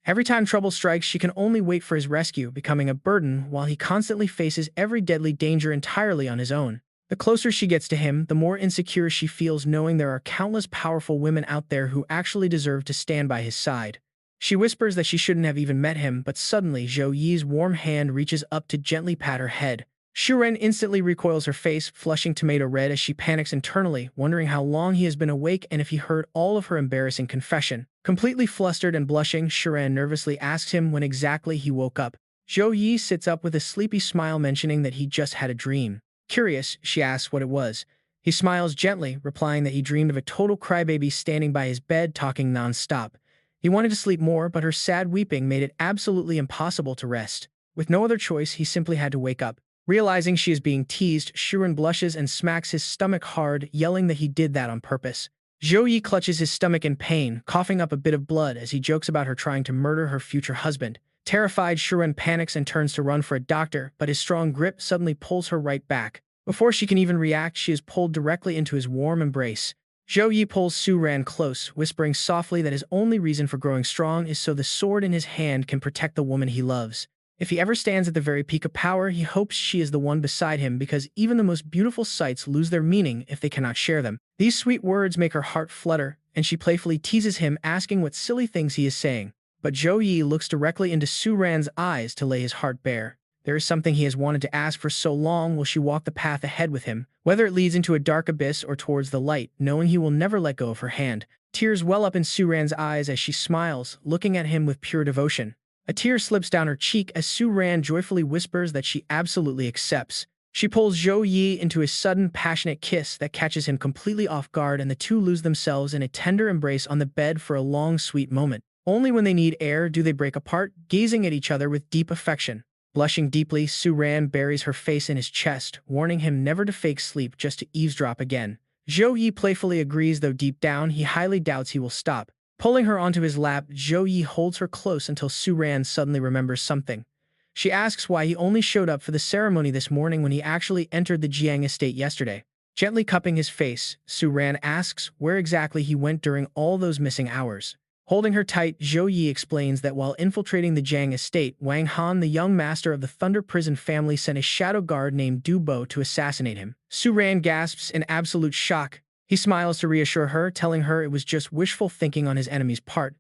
Every time trouble strikes, she can only wait for his rescue, becoming a burden while he constantly faces every deadly danger entirely on his own. The closer she gets to him, the more insecure she feels knowing there are countless powerful women out there who actually deserve to stand by his side. She whispers that she shouldn't have even met him, but suddenly Zhou Yi's warm hand reaches up to gently pat her head. Shuren instantly recoils, her face flushing tomato red as she panics internally, wondering how long he has been awake and if he heard all of her embarrassing confession. Completely flustered and blushing, Shuren nervously asks him when exactly he woke up. Zhou Yi sits up with a sleepy smile, mentioning that he just had a dream. Curious, she asks what it was. He smiles gently, replying that he dreamed of a total crybaby standing by his bed talking non-stop. He wanted to sleep more, but her sad weeping made it absolutely impossible to rest. With no other choice, he simply had to wake up. Realizing she is being teased, Shuren blushes and smacks his stomach hard, yelling that he did that on purpose. Zhou Yi clutches his stomach in pain, coughing up a bit of blood as he jokes about her trying to murder her future husband. Terrified, Shuren panics and turns to run for a doctor, but his strong grip suddenly pulls her right back. Before she can even react, she is pulled directly into his warm embrace. Zhou Yi pulls Shuren close, whispering softly that his only reason for growing strong is so the sword in his hand can protect the woman he loves. If he ever stands at the very peak of power, he hopes she is the one beside him, because even the most beautiful sights lose their meaning if they cannot share them. These sweet words make her heart flutter, and she playfully teases him, asking what silly things he is saying. But Zhou Yi looks directly into Shuren's eyes to lay his heart bare. There is something he has wanted to ask for so long. Will she walk the path ahead with him, whether it leads into a dark abyss or towards the light, knowing he will never let go of her hand? Tears well up in Shuren's eyes as she smiles, looking at him with pure devotion. A tear slips down her cheek as Shuren joyfully whispers that she absolutely accepts. She pulls Zhou Yi into a sudden, passionate kiss that catches him completely off guard, and the two lose themselves in a tender embrace on the bed for a long, sweet moment. Only when they need air do they break apart, gazing at each other with deep affection. Blushing deeply, Shuren buries her face in his chest, warning him never to fake sleep, just to eavesdrop again. Zhou Yi playfully agrees, though deep down he highly doubts he will stop. Pulling her onto his lap, Zhou Yi holds her close until Shuren suddenly remembers something. She asks why he only showed up for the ceremony this morning when he actually entered the Jiang estate yesterday. Gently cupping his face, Shuren asks where exactly he went during all those missing hours. Holding her tight, Zhou Yi explains that while infiltrating the Jiang estate, Wang Han, the young master of the Thunder Prison family, sent a shadow guard named Du Bo to assassinate him. Shuren gasps in absolute shock. He smiles to reassure her, telling her it was just wishful thinking on his enemy's part.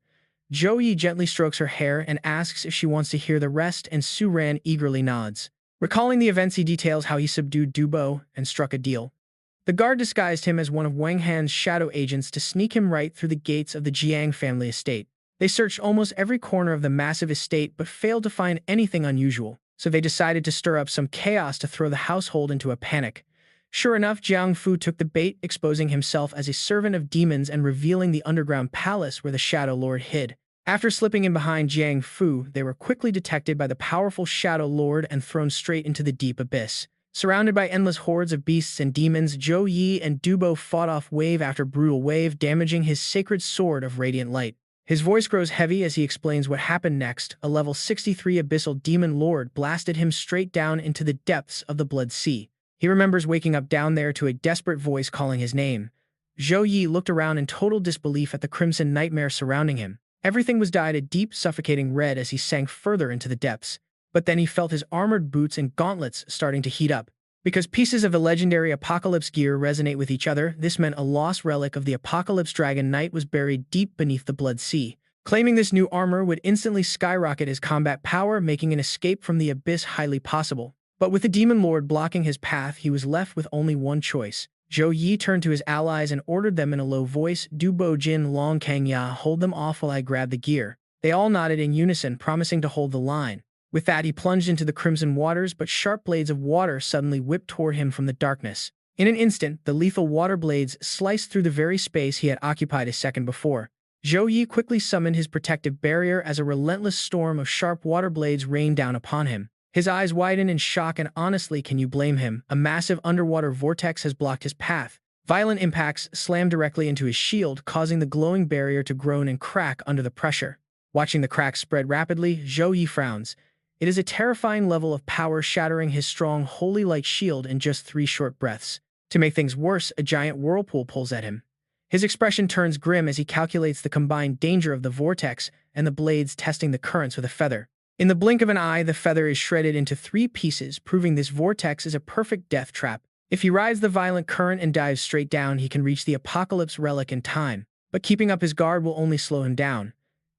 Zhou Yi gently strokes her hair and asks if she wants to hear the rest, and Shuren eagerly nods. Recalling the events, he details how he subdued Du Bo and struck a deal. The guard disguised him as one of Wang Han's shadow agents to sneak him right through the gates of the Jiang family estate. They searched almost every corner of the massive estate but failed to find anything unusual, so they decided to stir up some chaos to throw the household into a panic. Sure enough, Jiang Fu took the bait, exposing himself as a servant of demons and revealing the underground palace where the Shadow Lord hid. After slipping in behind Jiang Fu, they were quickly detected by the powerful Shadow Lord and thrown straight into the deep abyss. Surrounded by endless hordes of beasts and demons, Zhou Yi and Du Bo fought off wave after brutal wave, damaging his sacred sword of radiant light. His voice grows heavy as he explains what happened next. A level 63 abyssal demon lord blasted him straight down into the depths of the Blood Sea. He remembers waking up down there to a desperate voice calling his name. Zhou Yi looked around in total disbelief at the crimson nightmare surrounding him. Everything was dyed a deep, suffocating red as he sank further into the depths. But then he felt his armored boots and gauntlets starting to heat up. Because pieces of the legendary Apocalypse gear resonate with each other, this meant a lost relic of the Apocalypse Dragon Knight was buried deep beneath the Blood Sea. Claiming this new armor would instantly skyrocket his combat power, making an escape from the abyss highly possible. But with the Demon Lord blocking his path, he was left with only one choice. Zhou Yi turned to his allies and ordered them in a low voice, "Du Bo Jin Long Kang Ya, hold them off while I grab the gear." They all nodded in unison, promising to hold the line. With that, he plunged into the crimson waters, but sharp blades of water suddenly whipped toward him from the darkness. In an instant, the lethal water blades sliced through the very space he had occupied a second before. Zhou Yi quickly summoned his protective barrier as a relentless storm of sharp water blades rained down upon him. His eyes widen in shock, and honestly, can you blame him? A massive underwater vortex has blocked his path. Violent impacts slammed directly into his shield, causing the glowing barrier to groan and crack under the pressure. Watching the cracks spread rapidly, Zhou Yi frowns. It is a terrifying level of power, shattering his strong, holy light shield in just 3 short breaths. To make things worse, a giant whirlpool pulls at him. His expression turns grim as he calculates the combined danger of the vortex and the blades testing the currents with a feather. In the blink of an eye, the feather is shredded into 3 pieces, proving this vortex is a perfect death trap. If he rides the violent current and dives straight down, he can reach the Apocalypse Relic in time, but keeping up his guard will only slow him down.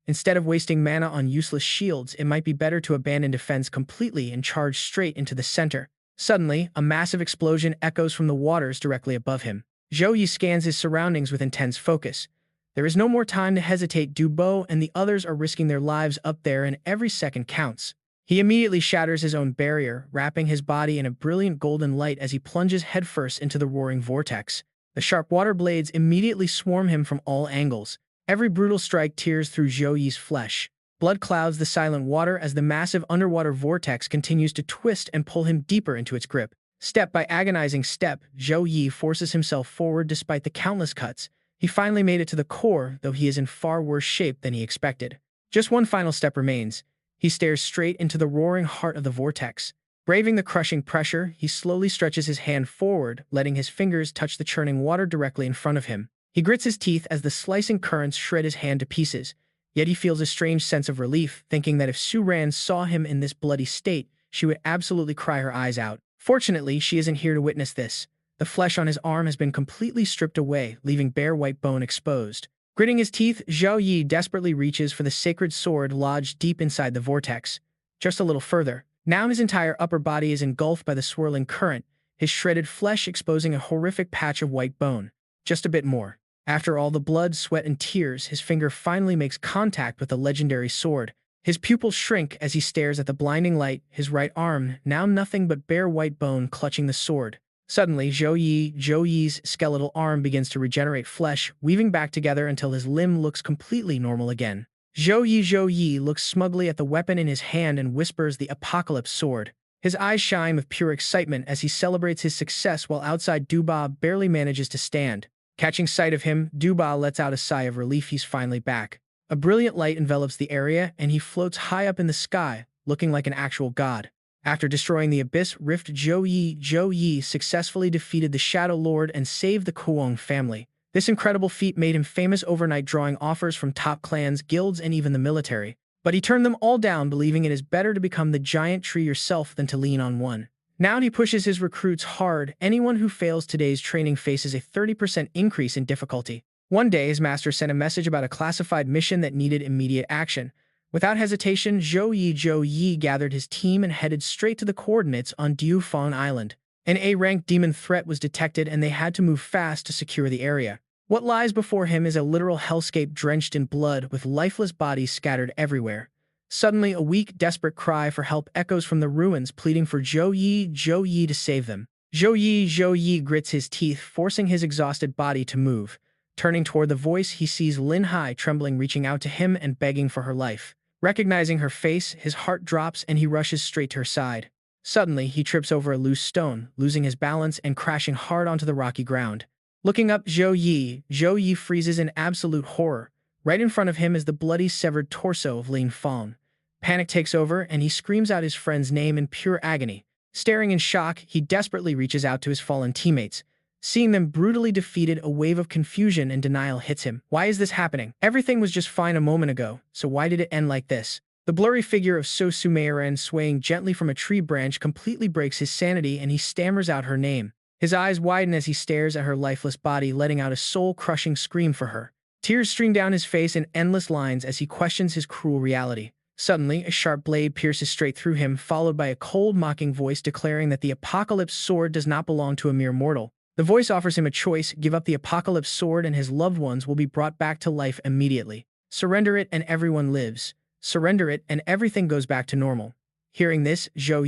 Instead of wasting mana on useless shields, it might be better to abandon defense completely and charge straight into the center. Suddenly, a massive explosion echoes from the waters directly above him. Zhou Yi scans his surroundings with intense focus. There is no more time to hesitate. Dubo and the others are risking their lives up there, and every second counts. He immediately shatters his own barrier, wrapping his body in a brilliant golden light as he plunges headfirst into the roaring vortex. The sharp water blades immediately swarm him from all angles. Every brutal strike tears through Zhou Yi's flesh. Blood clouds the silent water as the massive underwater vortex continues to twist and pull him deeper into its grip. Step by agonizing step, Zhou Yi forces himself forward despite the countless cuts. He finally made it to the core, though he is in far worse shape than he expected. Just one final step remains. He stares straight into the roaring heart of the vortex. Braving the crushing pressure, he slowly stretches his hand forward, letting his fingers touch the churning water directly in front of him. He grits his teeth as the slicing currents shred his hand to pieces. Yet he feels a strange sense of relief, thinking that if Su Ran saw him in this bloody state, she would absolutely cry her eyes out. Fortunately, she isn't here to witness this. The flesh on his arm has been completely stripped away, leaving bare white bone exposed. Gritting his teeth, Zhou Yi desperately reaches for the sacred sword lodged deep inside the vortex. Just a little further. Now his entire upper body is engulfed by the swirling current, his shredded flesh exposing a horrific patch of white bone. Just a bit more. After all the blood, sweat, and tears, his finger finally makes contact with the legendary sword. His pupils shrink as he stares at the blinding light, his right arm, now nothing but bare white bone, clutching the sword. Suddenly, Zhou Yi's skeletal arm begins to regenerate flesh, weaving back together until his limb looks completely normal again. Zhou Yi looks smugly at the weapon in his hand and whispers the Apocalypse Sword. His eyes shine with pure excitement as he celebrates his success while outside Duba barely manages to stand. Catching sight of him, Duba lets out a sigh of relief. He's finally back. A brilliant light envelops the area, and he floats high up in the sky, looking like an actual god. After destroying the Abyss Rift, Zhou Yi successfully defeated the Shadow Lord and saved the Kuong family. This incredible feat made him famous overnight, drawing offers from top clans, guilds, and even the military. But he turned them all down, believing it is better to become the giant tree yourself than to lean on one. Now he pushes his recruits hard. Anyone who fails today's training faces a 30% increase in difficulty. One day, his master sent a message about a classified mission that needed immediate action. Without hesitation, Zhou Yi gathered his team and headed straight to the coordinates on Diufang Island. An A-rank demon threat was detected, and they had to move fast to secure the area. What lies before him is a literal hellscape drenched in blood, with lifeless bodies scattered everywhere. Suddenly, a weak, desperate cry for help echoes from the ruins, pleading for Zhou Yi to save them. Zhou Yi grits his teeth, forcing his exhausted body to move. Turning toward the voice, he sees Lin Hai trembling, reaching out to him and begging for her life. Recognizing her face, his heart drops and he rushes straight to her side. Suddenly, he trips over a loose stone, losing his balance and crashing hard onto the rocky ground. Looking up, Zhou Yi freezes in absolute horror. Right in front of him is the bloody, severed torso of Lin Fang. Panic takes over, and he screams out his friend's name in pure agony. Staring in shock, he desperately reaches out to his fallen teammates. Seeing them brutally defeated, a wave of confusion and denial hits him. Why is this happening? Everything was just fine a moment ago, so why did it end like this? The blurry figure of So Sumeiran swaying gently from a tree branch completely breaks his sanity, and he stammers out her name. His eyes widen as he stares at her lifeless body, letting out a soul-crushing scream for her. Tears stream down his face in endless lines as he questions his cruel reality. Suddenly, a sharp blade pierces straight through him, followed by a cold, mocking voice declaring that the Apocalypse Sword does not belong to a mere mortal. The voice offers him a choice: give up the Apocalypse Sword and his loved ones will be brought back to life immediately. Surrender it and everyone lives. Surrender it and everything goes back to normal. Hearing this, Zhou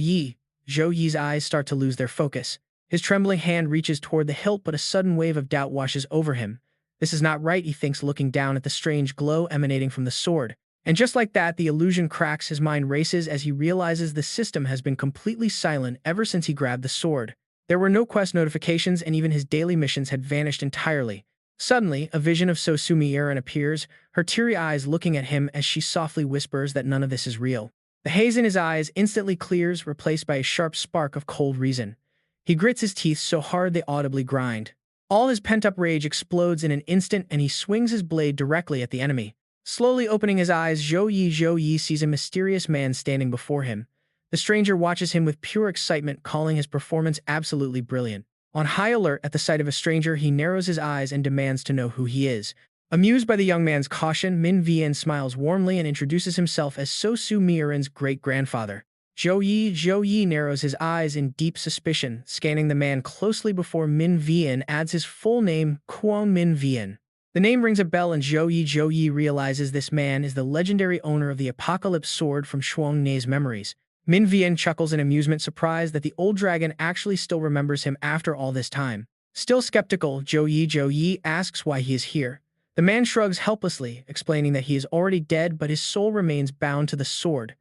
Yi's eyes start to lose their focus. His trembling hand reaches toward the hilt, but a sudden wave of doubt washes over him. This is not right, he thinks, looking down at the strange glow emanating from the sword. And just like that, the illusion cracks. His mind races as he realizes the system has been completely silent ever since he grabbed the sword. There were no quest notifications, and even his daily missions had vanished entirely. Suddenly, a vision of So Sumeiran appears, her teary eyes looking at him as she softly whispers that none of this is real. The haze in his eyes instantly clears, replaced by a sharp spark of cold reason. He grits his teeth so hard they audibly grind. All his pent-up rage explodes in an instant, and he swings his blade directly at the enemy. Slowly opening his eyes, Zhou Yi sees a mysterious man standing before him. The stranger watches him with pure excitement, calling his performance absolutely brilliant. On high alert at the sight of a stranger, he narrows his eyes and demands to know who he is. Amused by the young man's caution, Min Vian smiles warmly and introduces himself as So Su Miran's great-grandfather. Zhou Yi narrows his eyes in deep suspicion, scanning the man closely before Min Vian adds his full name, Kwon Min Vian. The name rings a bell and Zhou Yi realizes this man is the legendary owner of the Apocalypse Sword from Shuang Ne's memories. Min Vian chuckles in amusement, surprised that the old dragon actually still remembers him after all this time. Still skeptical, Zhou Yi asks why he is here. The man shrugs helplessly, explaining that he is already dead but his soul remains bound to the sword.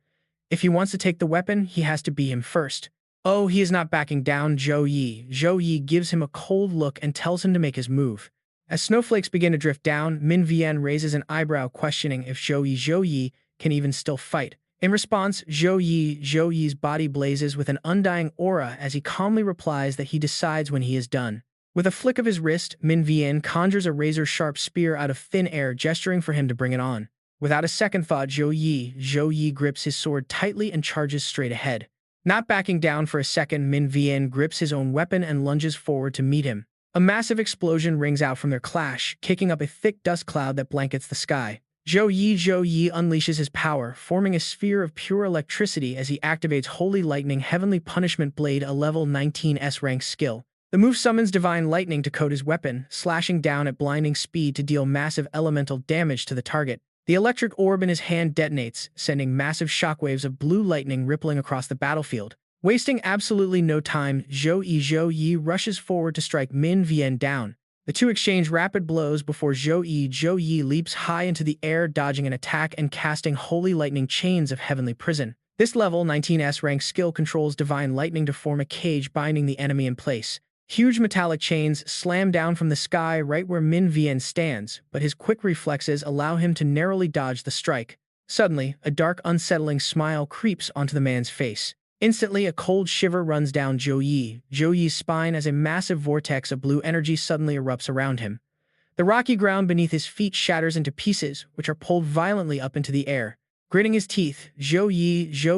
If he wants to take the weapon, he has to be him first. Oh, he is not backing down, Zhou Yi. Zhou Yi gives him a cold look and tells him to make his move. As snowflakes begin to drift down, Min Vian raises an eyebrow, questioning if Zhou Yi can even still fight. In response, Zhou Yi's body blazes with an undying aura as he calmly replies that he decides when he is done. With a flick of his wrist, Min Vian conjures a razor-sharp spear out of thin air, gesturing for him to bring it on. Without a second thought, Zhou Yi grips his sword tightly and charges straight ahead. Not backing down for a second, Min Vian grips his own weapon and lunges forward to meet him. A massive explosion rings out from their clash, kicking up a thick dust cloud that blankets the sky. Zhou Yi unleashes his power, forming a sphere of pure electricity as he activates Holy Lightning Heavenly Punishment Blade, a level 19 S-rank skill. The move summons Divine Lightning to coat his weapon, slashing down at blinding speed to deal massive elemental damage to the target. The electric orb in his hand detonates, sending massive shockwaves of blue lightning rippling across the battlefield. Wasting absolutely no time, Zhou Yi rushes forward to strike Min Vian down. The two exchange rapid blows before Zhou Yi leaps high into the air, dodging an attack and casting Holy Lightning Chains of Heavenly Prison. This level 19S rank skill controls Divine Lightning to form a cage binding the enemy in place. Huge metallic chains slam down from the sky right where Min Vian stands, but his quick reflexes allow him to narrowly dodge the strike. Suddenly, a dark, unsettling smile creeps onto the man's face. Instantly, a cold shiver runs down Zhou Yi's spine as a massive vortex of blue energy suddenly erupts around him. The rocky ground beneath his feet shatters into pieces, which are pulled violently up into the air. Gritting his teeth, Zhou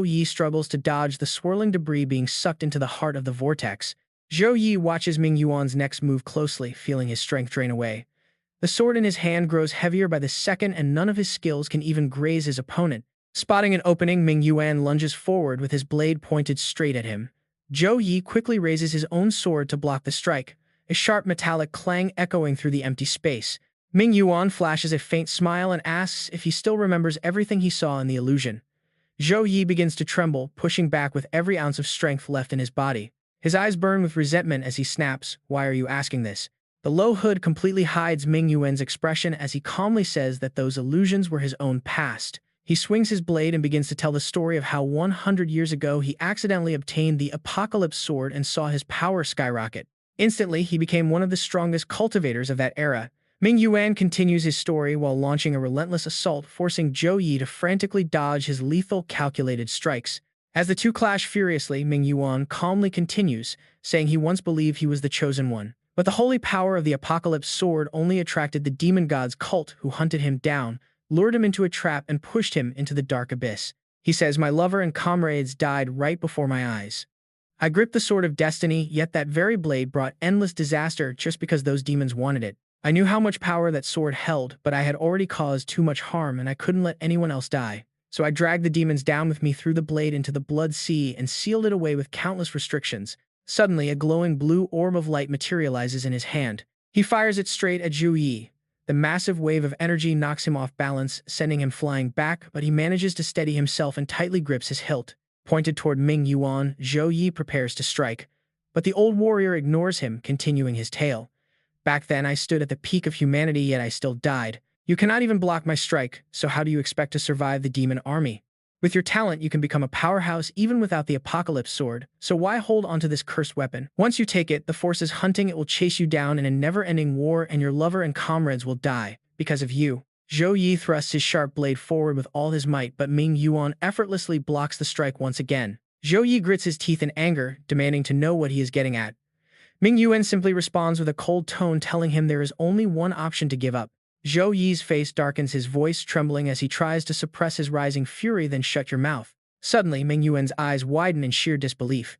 Yi struggles to dodge the swirling debris being sucked into the heart of the vortex. Zhou Yi watches Ming Yuan's next move closely, feeling his strength drain away. The sword in his hand grows heavier by the second, and none of his skills can even graze his opponent. Spotting an opening, Ming Yuan lunges forward with his blade pointed straight at him. Zhou Yi quickly raises his own sword to block the strike, a sharp metallic clang echoing through the empty space. Ming Yuan flashes a faint smile and asks if he still remembers everything he saw in the illusion. Zhou Yi begins to tremble, pushing back with every ounce of strength left in his body. His eyes burn with resentment as he snaps, "Why are you asking this?" The low hood completely hides Ming Yuan's expression as he calmly says that those illusions were his own past. He swings his blade and begins to tell the story of how 100 years ago he accidentally obtained the Apocalypse Sword and saw his power skyrocket. Instantly, he became one of the strongest cultivators of that era. Ming Yuan continues his story while launching a relentless assault, forcing Zhou Yi to frantically dodge his lethal, calculated strikes. As the two clash furiously, Ming Yuan calmly continues, saying he once believed he was the chosen one. But the holy power of the Apocalypse Sword only attracted the demon god's cult, who hunted him down, lured him into a trap, and pushed him into the dark abyss. He says, "My lover and comrades died right before my eyes. I gripped the sword of destiny, yet that very blade brought endless disaster just because those demons wanted it. I knew how much power that sword held, but I had already caused too much harm and I couldn't let anyone else die. So I dragged the demons down with me through the blade into the blood sea and sealed it away with countless restrictions." Suddenly, a glowing blue orb of light materializes in his hand. He fires it straight at Zhou Yi. The massive wave of energy knocks him off balance, sending him flying back, but he manages to steady himself and tightly grips his hilt. Pointed toward Ming Yuan, Zhou Yi prepares to strike. But the old warrior ignores him, continuing his tale. "Back then, I stood at the peak of humanity, yet I still died. You cannot even block my strike, so how do you expect to survive the demon army? With your talent, you can become a powerhouse even without the Apocalypse Sword, so why hold onto this cursed weapon? Once you take it, the forces hunting it will chase you down in a never-ending war, and your lover and comrades will die because of you." Zhou Yi thrusts his sharp blade forward with all his might, but Ming Yuan effortlessly blocks the strike once again. Zhou Yi grits his teeth in anger, demanding to know what he is getting at. Ming Yuan simply responds with a cold tone, telling him there is only one option: to give up. Zhou Yi's face darkens, his voice trembling as he tries to suppress his rising fury. "Then shut your mouth." Suddenly, Ming Yuan's eyes widen in sheer disbelief.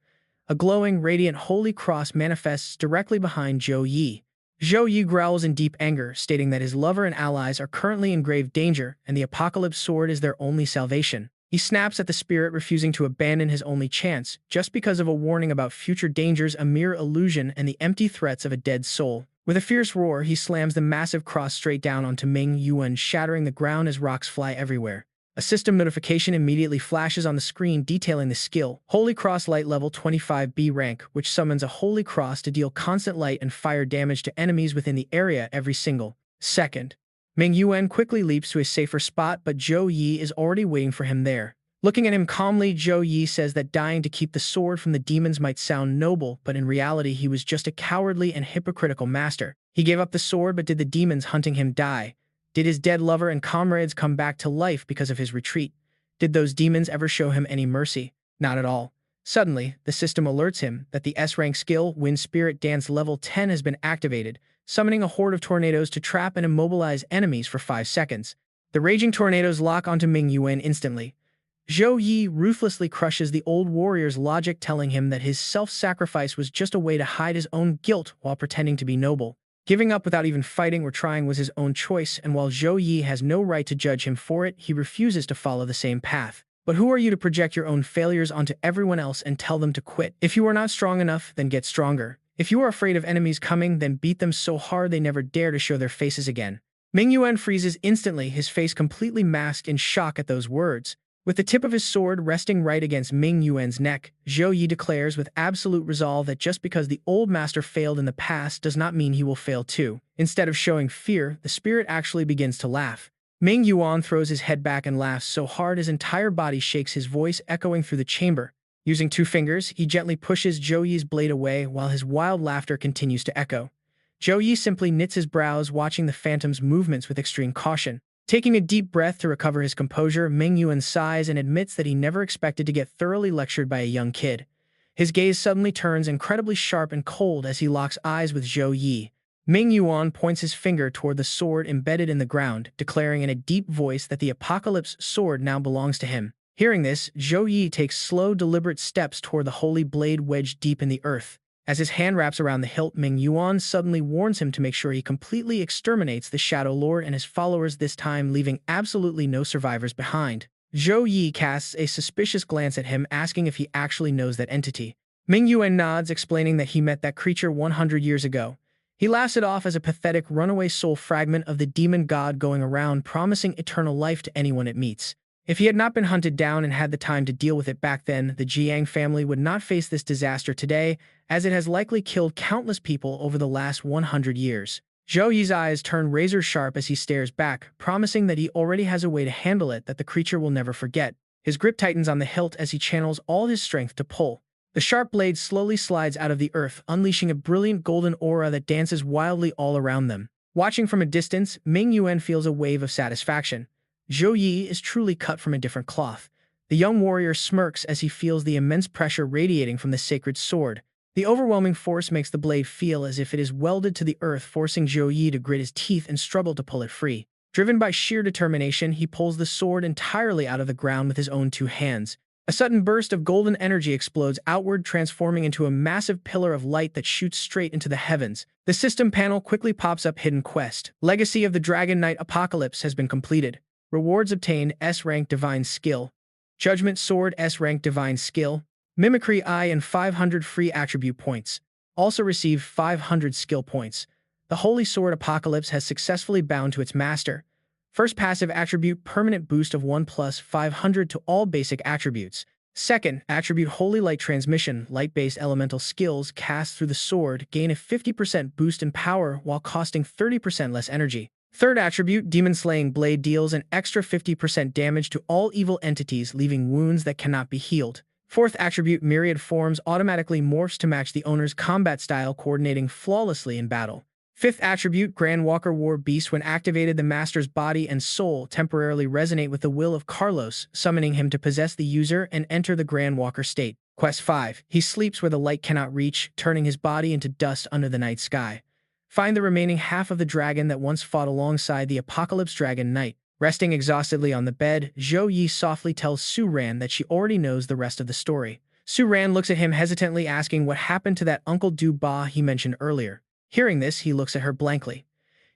A glowing, radiant holy cross manifests directly behind Zhou Yi. Zhou Yi growls in deep anger, stating that his lover and allies are currently in grave danger, and the Apocalypse Sword is their only salvation. He snaps at the spirit, refusing to abandon his only chance, just because of a warning about future dangers, a mere illusion, and the empty threats of a dead soul. With a fierce roar, he slams the massive cross straight down onto Ming Yuan, shattering the ground as rocks fly everywhere. A system notification immediately flashes on the screen detailing the skill, Holy Cross Light Level 25B rank, which summons a Holy Cross to deal constant light and fire damage to enemies within the area every single second. Ming Yuan quickly leaps to a safer spot, but Zhou Yi is already waiting for him there. Looking at him calmly, Zhou Yi says that dying to keep the sword from the demons might sound noble, but in reality he was just a cowardly and hypocritical master. He gave up the sword, but did the demons hunting him die? Did his dead lover and comrades come back to life because of his retreat? Did those demons ever show him any mercy? Not at all. Suddenly, the system alerts him that the S-rank skill, Wind Spirit Dance Level 10, has been activated, summoning a horde of tornadoes to trap and immobilize enemies for 5 seconds. The raging tornadoes lock onto Ming Yuan instantly. Zhou Yi ruthlessly crushes the old warrior's logic, telling him that his self-sacrifice was just a way to hide his own guilt while pretending to be noble. Giving up without even fighting or trying was his own choice, and while Zhou Yi has no right to judge him for it, he refuses to follow the same path. But who are you to project your own failures onto everyone else and tell them to quit? If you are not strong enough, then get stronger. If you are afraid of enemies coming, then beat them so hard they never dare to show their faces again. Ming Yuan freezes instantly, his face completely masked in shock at those words. With the tip of his sword resting right against Ming Yuan's neck, Zhou Yi declares with absolute resolve that just because the old master failed in the past does not mean he will fail too. Instead of showing fear, the spirit actually begins to laugh. Ming Yuan throws his head back and laughs so hard his entire body shakes, his voice echoing through the chamber. Using 2 fingers, he gently pushes Zhou Yi's blade away while his wild laughter continues to echo. Zhou Yi simply knits his brows, watching the phantom's movements with extreme caution. Taking a deep breath to recover his composure, Ming Yuan sighs and admits that he never expected to get thoroughly lectured by a young kid. His gaze suddenly turns incredibly sharp and cold as he locks eyes with Zhou Yi. Ming Yuan points his finger toward the sword embedded in the ground, declaring in a deep voice that the Apocalypse Sword now belongs to him. Hearing this, Zhou Yi takes slow, deliberate steps toward the holy blade wedged deep in the earth. As his hand wraps around the hilt, Ming Yuan suddenly warns him to make sure he completely exterminates the Shadow Lord and his followers, this time leaving absolutely no survivors behind. Zhou Yi casts a suspicious glance at him, asking if he actually knows that entity. Ming Yuan nods, explaining that he met that creature 100 years ago. He laughs it off as a pathetic runaway soul fragment of the demon god going around promising eternal life to anyone it meets. If he had not been hunted down and had the time to deal with it back then, the Jiang family would not face this disaster today, as it has likely killed countless people over the last 100 years. Zhou Yi's eyes turn razor-sharp as he stares back, promising that he already has a way to handle it that the creature will never forget. His grip tightens on the hilt as he channels all his strength to pull. The sharp blade slowly slides out of the earth, unleashing a brilliant golden aura that dances wildly all around them. Watching from a distance, Ming Yuan feels a wave of satisfaction. Zhou Yi is truly cut from a different cloth. The young warrior smirks as he feels the immense pressure radiating from the sacred sword. The overwhelming force makes the blade feel as if it is welded to the earth, forcing Zhou Yi to grit his teeth and struggle to pull it free. Driven by sheer determination, he pulls the sword entirely out of the ground with his own 2 hands. A sudden burst of golden energy explodes outward, transforming into a massive pillar of light that shoots straight into the heavens. The system panel quickly pops up: Hidden Quest. Legacy of the Dragon Knight Apocalypse has been completed. Rewards obtained: S-rank Divine Skill, Judgment Sword S-rank Divine Skill, Mimicry Eye, and 500 free attribute points. Also received 500 skill points. The Holy Sword Apocalypse has successfully bound to its master. First passive attribute: permanent boost of 1 plus 500 to all basic attributes. Second attribute: Holy Light Transmission. Light-based elemental skills cast through the sword gain a 50% boost in power while costing 30% less energy. Third attribute: Demon Slaying Blade deals an extra 50% damage to all evil entities, leaving wounds that cannot be healed. Fourth attribute: Myriad Forms automatically morphs to match the owner's combat style, coordinating flawlessly in battle. Fifth attribute: Grand Walker War Beast. When activated, the master's body and soul temporarily resonate with the will of Carlos, summoning him to possess the user and enter the Grand Walker state. Quest 5. He sleeps where the light cannot reach, turning his body into dust under the night sky. Find the remaining half of the dragon that once fought alongside the Apocalypse Dragon Knight. Resting exhaustedly on the bed, Zhou Yi softly tells Su Ran that she already knows the rest of the story. Su Ran looks at him hesitantly, asking what happened to that Uncle Du Ba he mentioned earlier. Hearing this, he looks at her blankly.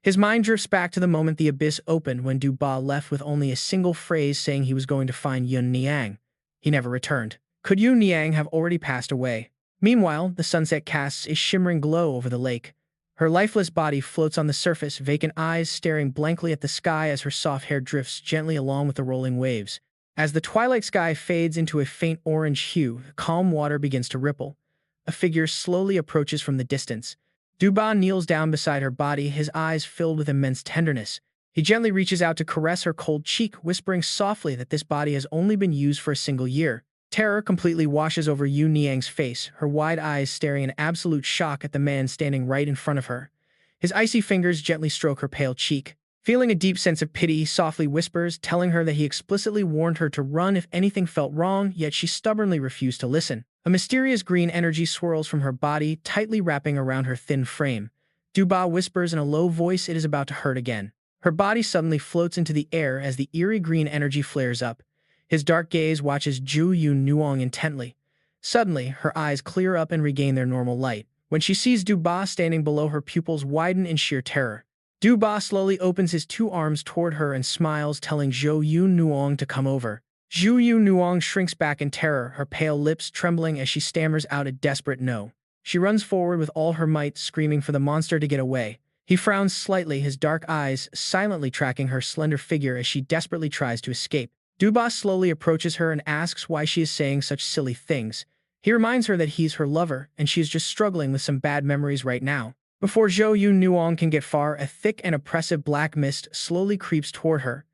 His mind drifts back to the moment the abyss opened when Du Ba left with only a single phrase saying he was going to find Yun Niang. He never returned. Could Yun Niang have already passed away? Meanwhile, the sunset casts a shimmering glow over the lake. Her lifeless body floats on the surface, vacant eyes staring blankly at the sky as her soft hair drifts gently along with the rolling waves. As the twilight sky fades into a faint orange hue, calm water begins to ripple. A figure slowly approaches from the distance. Duba kneels down beside her body, his eyes filled with immense tenderness. He gently reaches out to caress her cold cheek, whispering softly that this body has only been used for a single year. Terror completely washes over Yu Niang's face, her wide eyes staring in absolute shock at the man standing right in front of her. His icy fingers gently stroke her pale cheek. Feeling a deep sense of pity, he softly whispers, telling her that he explicitly warned her to run if anything felt wrong, yet she stubbornly refused to listen. A mysterious green energy swirls from her body, tightly wrapping around her thin frame. Duba whispers in a low voice it is about to hurt again. Her body suddenly floats into the air as the eerie green energy flares up. His dark gaze watches Zhu Yi Nuong intently. Suddenly, her eyes clear up and regain their normal light. When she sees Duba standing below, her pupils widen in sheer terror. Duba slowly opens his two arms toward her and smiles, telling Zhou Yi Nuong to come over. Zhu Yi Nuong shrinks back in terror, her pale lips trembling as she stammers out a desperate no. She runs forward with all her might, screaming for the monster to get away. He frowns slightly, his dark eyes silently tracking her slender figure as she desperately tries to escape. Duba slowly approaches her and asks why she is saying such silly things. He reminds her that he's her lover, and she is just struggling with some bad memories right now. Before Zhou Yi Nuong can get far, a thick and oppressive black mist slowly creeps toward her.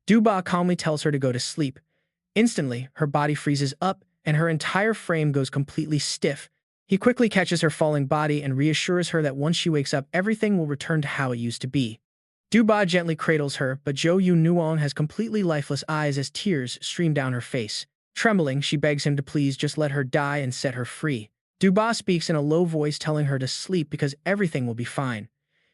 Duba calmly tells her to go to sleep. Instantly, her body freezes up, and her entire frame goes completely stiff. He quickly catches her falling body and reassures her that once she wakes up, everything will return to how it used to be. Duba gently cradles her, but Zhou Yi Nuong has completely lifeless eyes as tears stream down her face. Trembling, she begs him to please just let her die and set her free. Duba speaks in a low voice, telling her to sleep because everything will be fine.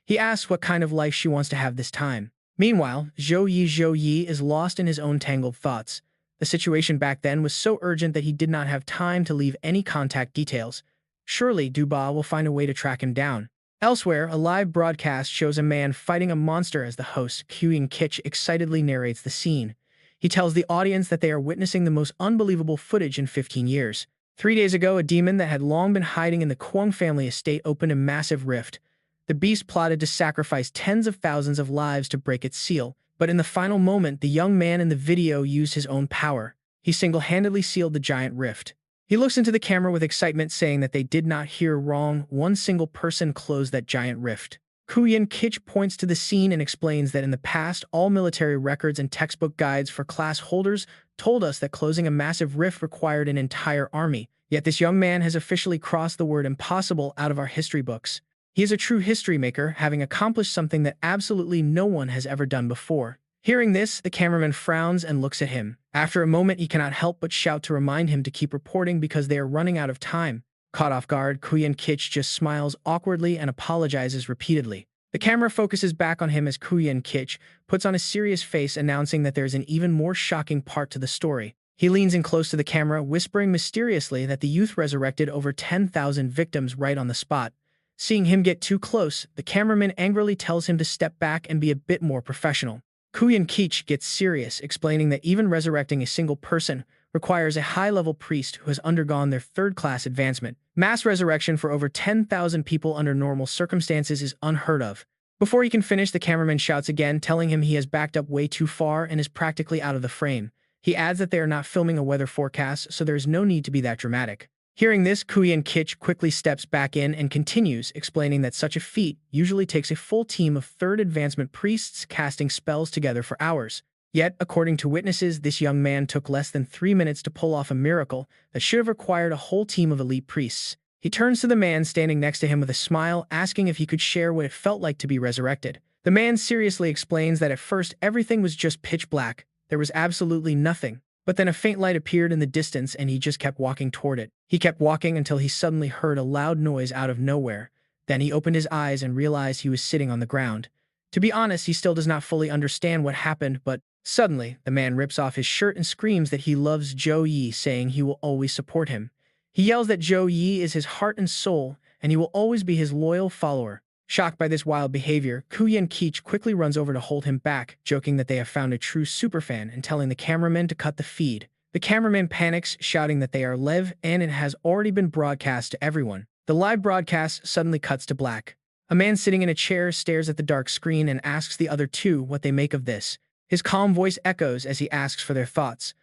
He asks what kind of life she wants to have this time. Meanwhile, Zhou Yi is lost in his own tangled thoughts. The situation back then was so urgent that he did not have time to leave any contact details. Surely Duba will find a way to track him down. Elsewhere, a live broadcast shows a man fighting a monster as the host, Kuyin Kitch, excitedly narrates the scene. He tells the audience that they are witnessing the most unbelievable footage in 15 years. 3 days ago, a demon that had long been hiding in the Kwong family estate opened a massive rift. The beast plotted to sacrifice tens of thousands of lives to break its seal, but in the final moment, the young man in the video used his own power. He single-handedly sealed the giant rift. He looks into the camera with excitement, saying that they did not hear wrong. One single person closed that giant rift. Kuyin Kitch points to the scene and explains that in the past, all military records and textbook guides for class holders told us that closing a massive rift required an entire army. Yet this young man has officially crossed the word impossible out of our history books. He is a true history maker, having accomplished something that absolutely no one has ever done before. Hearing this, the cameraman frowns and looks at him. After a moment, he cannot help but shout to remind him to keep reporting because they are running out of time. Caught off guard, Kuyin Kitch just smiles awkwardly and apologizes repeatedly. The camera focuses back on him as Kuyin Kitch puts on a serious face, announcing that there is an even more shocking part to the story. He leans in close to the camera, whispering mysteriously that the youth resurrected over 10,000 victims right on the spot. Seeing him get too close, the cameraman angrily tells him to step back and be a bit more professional. Kuyin Kitch gets serious, explaining that even resurrecting a single person requires a high-level priest who has undergone their third-class advancement. Mass resurrection for over 10,000 people under normal circumstances is unheard of. Before he can finish, the cameraman shouts again, telling him he has backed up way too far and is practically out of the frame. He adds that they are not filming a weather forecast, so there is no need to be that dramatic. Hearing this, Kuyin Kitch quickly steps back in and continues, explaining that such a feat usually takes a full team of third advancement priests casting spells together for hours. Yet, according to witnesses, this young man took less than 3 minutes to pull off a miracle that should have required a whole team of elite priests. He turns to the man standing next to him with a smile, asking if he could share what it felt like to be resurrected. The man seriously explains that at first everything was just pitch black. There was absolutely nothing. But then a faint light appeared in the distance and he just kept walking toward it. He kept walking until he suddenly heard a loud noise out of nowhere. Then he opened his eyes and realized he was sitting on the ground. To be honest, he still does not fully understand what happened, but suddenly, the man rips off his shirt and screams that he loves Zhou Yi, saying he will always support him. He yells that Zhou Yi is his heart and soul, and he will always be his loyal follower. Shocked by this wild behavior, Kuyan Keech quickly runs over to hold him back, joking that they have found a true superfan and telling the cameraman to cut the feed. The cameraman panics, shouting that they are live and it has already been broadcast to everyone. The live broadcast suddenly cuts to black. A man sitting in a chair stares at the dark screen and asks the other two what they make of this. His calm voice echoes as he asks for their thoughts.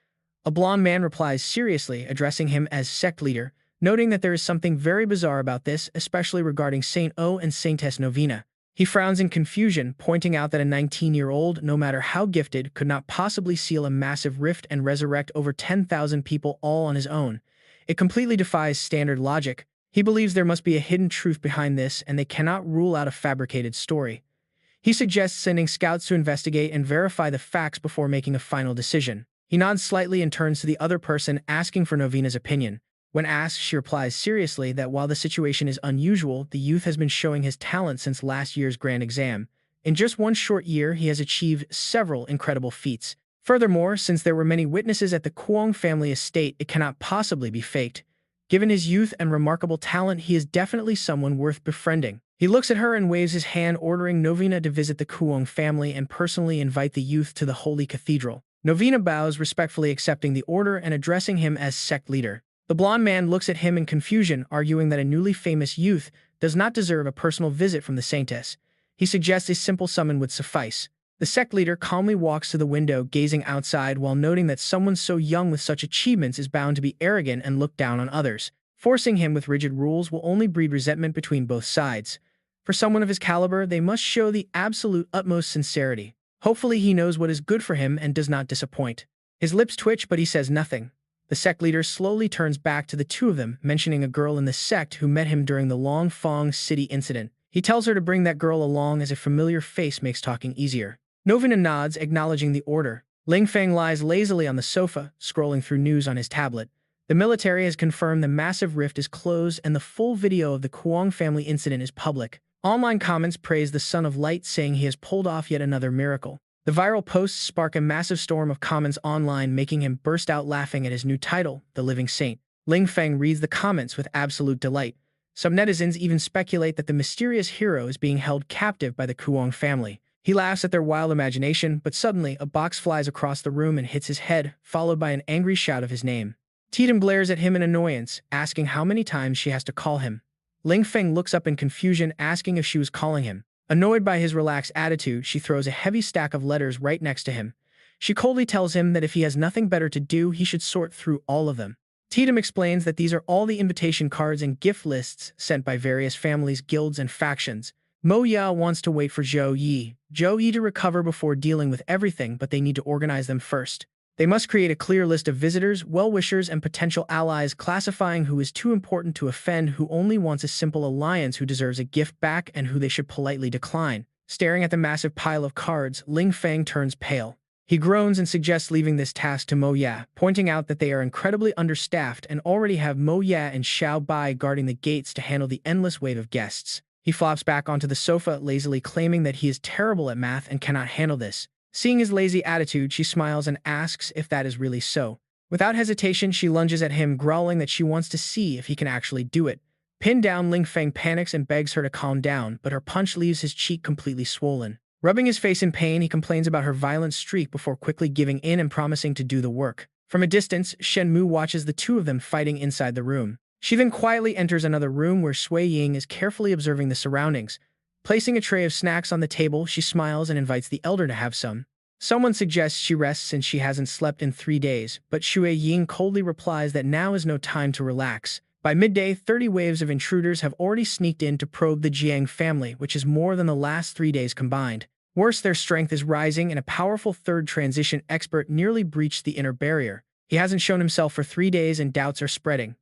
A blond man replies seriously, addressing him as sect leader, noting that there is something very bizarre about this, especially regarding Saint O and Saintess Novena. He frowns in confusion, pointing out that a 19-year-old, no matter how gifted, could not possibly seal a massive rift and resurrect over 10,000 people all on his own. It completely defies standard logic. He believes there must be a hidden truth behind this, and they cannot rule out a fabricated story. He suggests sending scouts to investigate and verify the facts before making a final decision. He nods slightly and turns to the other person, asking for Novena's opinion. When asked, she replies seriously that while the situation is unusual, the youth has been showing his talent since last year's grand exam. In just one short year, he has achieved several incredible feats. Furthermore, since there were many witnesses at the Kuang family estate, it cannot possibly be faked. Given his youth and remarkable talent, he is definitely someone worth befriending. He looks at her and waves his hand, ordering Novena to visit the Kuang family and personally invite the youth to the Holy Cathedral. Novena bows, respectfully accepting the order and addressing him as sect leader. The blond man looks at him in confusion, arguing that a newly famous youth does not deserve a personal visit from the saintess. He suggests a simple summon would suffice. The sect leader calmly walks to the window, gazing outside while noting that someone so young with such achievements is bound to be arrogant and look down on others. Forcing him with rigid rules will only breed resentment between both sides. For someone of his caliber, they must show the absolute utmost sincerity. Hopefully he knows what is good for him and does not disappoint. His lips twitch, but he says nothing. The sect leader slowly turns back to the two of them, mentioning a girl in the sect who met him during the Long Fong City incident. He tells her to bring that girl along as a familiar face makes talking easier. Novena nods, acknowledging the order. Ling Feng lies lazily on the sofa, scrolling through news on his tablet. The military has confirmed the massive rift is closed and the full video of the Kuang family incident is public. Online comments praise the Son of Light, saying he has pulled off yet another miracle. The viral posts spark a massive storm of comments online, making him burst out laughing at his new title, The Living Saint. Ling Feng reads the comments with absolute delight. Some netizens even speculate that the mysterious hero is being held captive by the Kuang family. He laughs at their wild imagination, but suddenly a box flies across the room and hits his head, followed by an angry shout of his name. Tatum glares at him in annoyance, asking how many times she has to call him. Ling Feng looks up in confusion, asking if she was calling him. Annoyed by his relaxed attitude, she throws a heavy stack of letters right next to him. She coldly tells him that if he has nothing better to do, he should sort through all of them. Tatum explains that these are all the invitation cards and gift lists sent by various families, guilds, and factions. Mo Ya wants to wait for Zhou Yi to recover before dealing with everything, but they need to organize them first. They must create a clear list of visitors, well-wishers, and potential allies, classifying who is too important to offend, who only wants a simple alliance, who deserves a gift back, and who they should politely decline. Staring at the massive pile of cards, Ling Feng turns pale. He groans and suggests leaving this task to Mo Ya, pointing out that they are incredibly understaffed and already have Mo Ya and Xiao Bai guarding the gates to handle the endless wave of guests. He flops back onto the sofa, lazily claiming that he is terrible at math and cannot handle this. Seeing his lazy attitude, she smiles and asks if that is really so. Without hesitation, she lunges at him, growling that she wants to see if he can actually do it. Pinned down, Ling Feng panics and begs her to calm down, but her punch leaves his cheek completely swollen. Rubbing his face in pain, he complains about her violent streak before quickly giving in and promising to do the work. From a distance, Shen Mu watches the two of them fighting inside the room. She then quietly enters another room where Sui Ying is carefully observing the surroundings. Placing a tray of snacks on the table, she smiles and invites the elder to have some. Someone suggests she rests since she hasn't slept in 3 days, but Shui Ying coldly replies that now is no time to relax. By midday, 30 waves of intruders have already sneaked in to probe the Jiang family, which is more than the last 3 days combined. Worse, their strength is rising, and a powerful third transition expert nearly breached the inner barrier. He hasn't shown himself for 3 days, and doubts are spreading.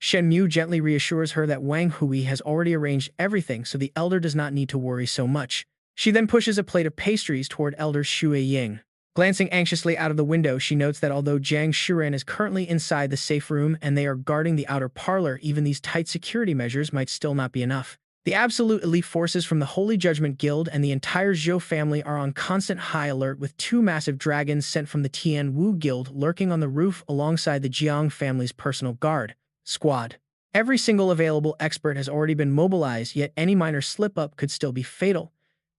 Shen Mu gently reassures her that Wang Hui has already arranged everything, so the elder does not need to worry so much. She then pushes a plate of pastries toward Elder Shui Ying. Glancing anxiously out of the window, she notes that although Jiang Shuren is currently inside the safe room and they are guarding the outer parlor, even these tight security measures might still not be enough. The absolute elite forces from the Holy Judgment Guild and the entire Zhou family are on constant high alert, with 2 massive dragons sent from the Tian Wu Guild lurking on the roof alongside the Jiang family's personal guard. Squad. Every single available expert has already been mobilized, yet any minor slip-up could still be fatal.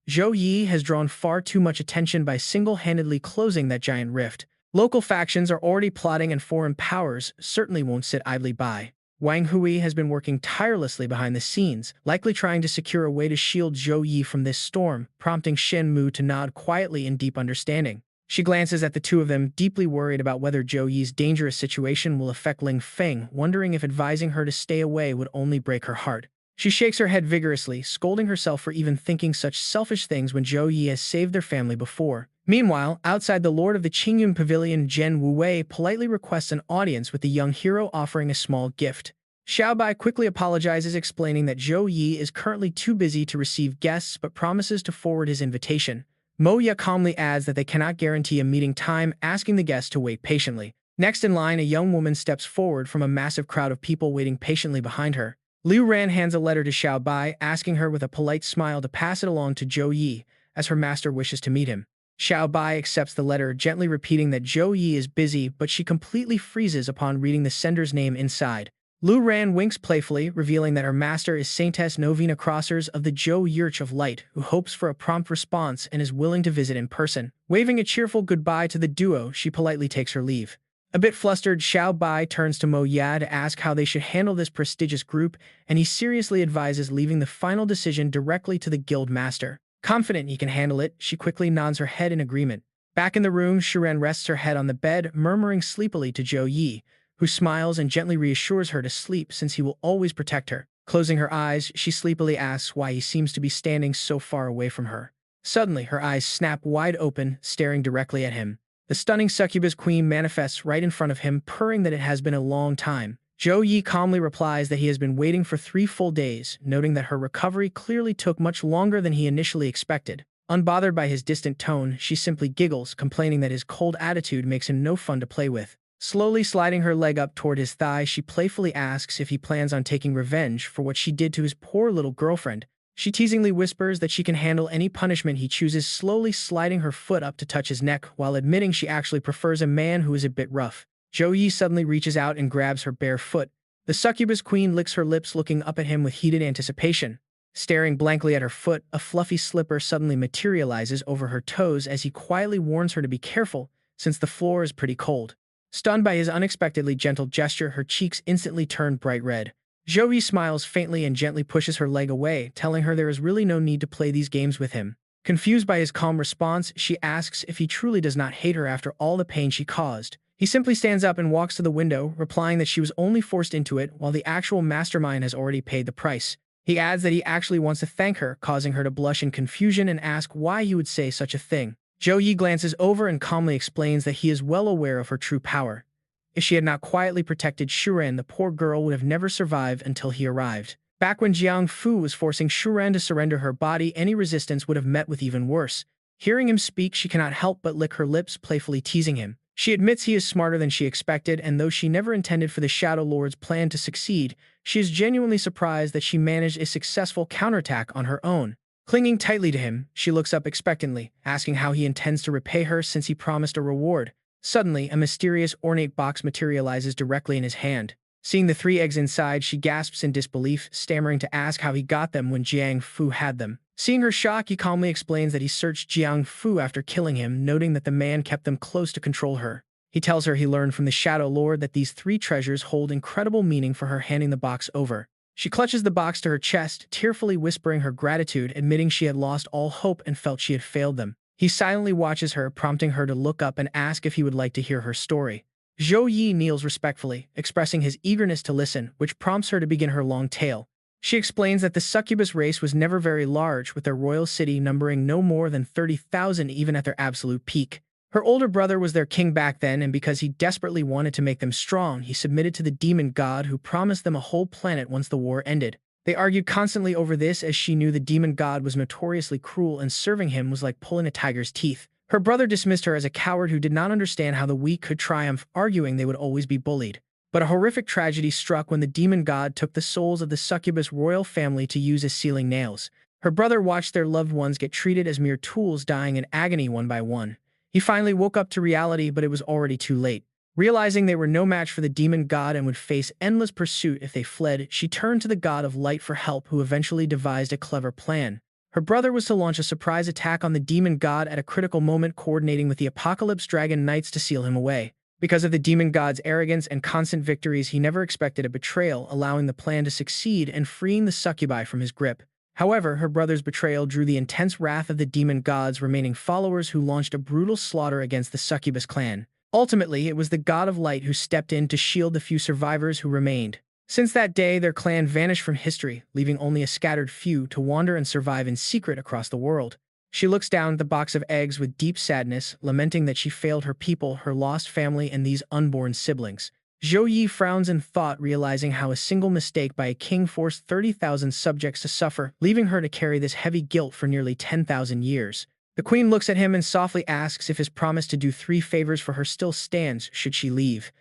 Zhou Yi has drawn far too much attention by single-handedly closing that giant rift. Local factions are already plotting and foreign powers certainly won't sit idly by. Wang Hui has been working tirelessly behind the scenes, likely trying to secure a way to shield Zhou Yi from this storm, prompting Shen Mu to nod quietly in deep understanding. She glances at the two of them, deeply worried about whether Zhou Yi's dangerous situation will affect Ling Feng, wondering if advising her to stay away would only break her heart. She shakes her head vigorously, scolding herself for even thinking such selfish things when Zhou Yi has saved their family before. Meanwhile, outside the Lord of the Qingyun Pavilion, Zhen Wuwei politely requests an audience with the young hero, offering a small gift. Xiaobai quickly apologizes, explaining that Zhou Yi is currently too busy to receive guests but promises to forward his invitation. Mo Ya calmly adds that they cannot guarantee a meeting time, asking the guests to wait patiently. Next in line, a young woman steps forward from a massive crowd of people waiting patiently behind her. Liu Ran hands a letter to Xiaobai, asking her with a polite smile to pass it along to Zhou Yi, as her master wishes to meet him. Xiaobai accepts the letter, gently repeating that Zhou Yi is busy, but she completely freezes upon reading the sender's name inside. Liu Ran winks playfully, revealing that her master is Saintess Novena Crossers of the Zhou Yurch of Light, who hopes for a prompt response and is willing to visit in person. Waving a cheerful goodbye to the duo, she politely takes her leave. A bit flustered, Xiao Bai turns to Mo Ya to ask how they should handle this prestigious group, and he seriously advises leaving the final decision directly to the guild master. Confident he can handle it, she quickly nods her head in agreement. Back in the room, Shuren rests her head on the bed, murmuring sleepily to Zhou Yi, who smiles and gently reassures her to sleep since he will always protect her. Closing her eyes, she sleepily asks why he seems to be standing so far away from her. Suddenly, her eyes snap wide open, staring directly at him. The stunning succubus queen manifests right in front of him, purring that it has been a long time. Zhou Yi calmly replies that he has been waiting for 3 full days, noting that her recovery clearly took much longer than he initially expected. Unbothered by his distant tone, she simply giggles, complaining that his cold attitude makes him no fun to play with. Slowly sliding her leg up toward his thigh, she playfully asks if he plans on taking revenge for what she did to his poor little girlfriend. She teasingly whispers that she can handle any punishment he chooses, slowly sliding her foot up to touch his neck, while admitting she actually prefers a man who is a bit rough. Zhou Yi suddenly reaches out and grabs her bare foot. The succubus queen licks her lips, looking up at him with heated anticipation. Staring blankly at her foot, a fluffy slipper suddenly materializes over her toes as he quietly warns her to be careful, since the floor is pretty cold. Stunned by his unexpectedly gentle gesture, her cheeks instantly turn bright red. Zhou Yi smiles faintly and gently pushes her leg away, telling her there is really no need to play these games with him. Confused by his calm response, she asks if he truly does not hate her after all the pain she caused. He simply stands up and walks to the window, replying that she was only forced into it while the actual mastermind has already paid the price. He adds that he actually wants to thank her, causing her to blush in confusion and ask why he would say such a thing. Zhou Yi glances over and calmly explains that he is well aware of her true power. If she had not quietly protected Shuren, the poor girl would have never survived until he arrived. Back when Jiang Fu was forcing Shuren to surrender her body, any resistance would have met with even worse. Hearing him speak, she cannot help but lick her lips, playfully teasing him. She admits he is smarter than she expected, and though she never intended for the Shadow Lord's plan to succeed, she is genuinely surprised that she managed a successful counterattack on her own. Clinging tightly to him, she looks up expectantly, asking how he intends to repay her since he promised a reward. Suddenly, a mysterious ornate box materializes directly in his hand. Seeing the 3 eggs inside, she gasps in disbelief, stammering to ask how he got them when Jiang Fu had them. Seeing her shock, he calmly explains that he searched Jiang Fu after killing him, noting that the man kept them close to control her. He tells her he learned from the Shadow Lord that these 3 treasures hold incredible meaning for her, handing the box over. She clutches the box to her chest, tearfully whispering her gratitude, admitting she had lost all hope and felt she had failed them. He silently watches her, prompting her to look up and ask if he would like to hear her story. Zhou Yi kneels respectfully, expressing his eagerness to listen, which prompts her to begin her long tale. She explains that the succubus race was never very large, with their royal city numbering no more than 30,000 even at their absolute peak. Her older brother was their king back then, and because he desperately wanted to make them strong, he submitted to the demon god who promised them a whole planet once the war ended. They argued constantly over this, as she knew the demon god was notoriously cruel and serving him was like pulling a tiger's teeth. Her brother dismissed her as a coward who did not understand how the weak could triumph, arguing they would always be bullied. But a horrific tragedy struck when the demon god took the souls of the succubus royal family to use as sealing nails. Her brother watched their loved ones get treated as mere tools, dying in agony one by one. He finally woke up to reality, but it was already too late. Realizing they were no match for the demon god and would face endless pursuit if they fled, she turned to the god of light for help, who eventually devised a clever plan. Her brother was to launch a surprise attack on the demon god at a critical moment, coordinating with the Apocalypse Dragon Knights to seal him away. Because of the demon god's arrogance and constant victories, he never expected a betrayal, allowing the plan to succeed and freeing the succubi from his grip. However, her brother's betrayal drew the intense wrath of the demon god's remaining followers, who launched a brutal slaughter against the succubus clan. Ultimately, it was the god of light who stepped in to shield the few survivors who remained. Since that day, their clan vanished from history, leaving only a scattered few to wander and survive in secret across the world. She looks down at the box of eggs with deep sadness, lamenting that she failed her people, her lost family, and these unborn siblings. Zhou Yi frowns in thought, realizing how a single mistake by a king forced 30,000 subjects to suffer, leaving her to carry this heavy guilt for nearly 10,000 years. The queen looks at him and softly asks if his promise to do 3 favors for her still stands should she leave.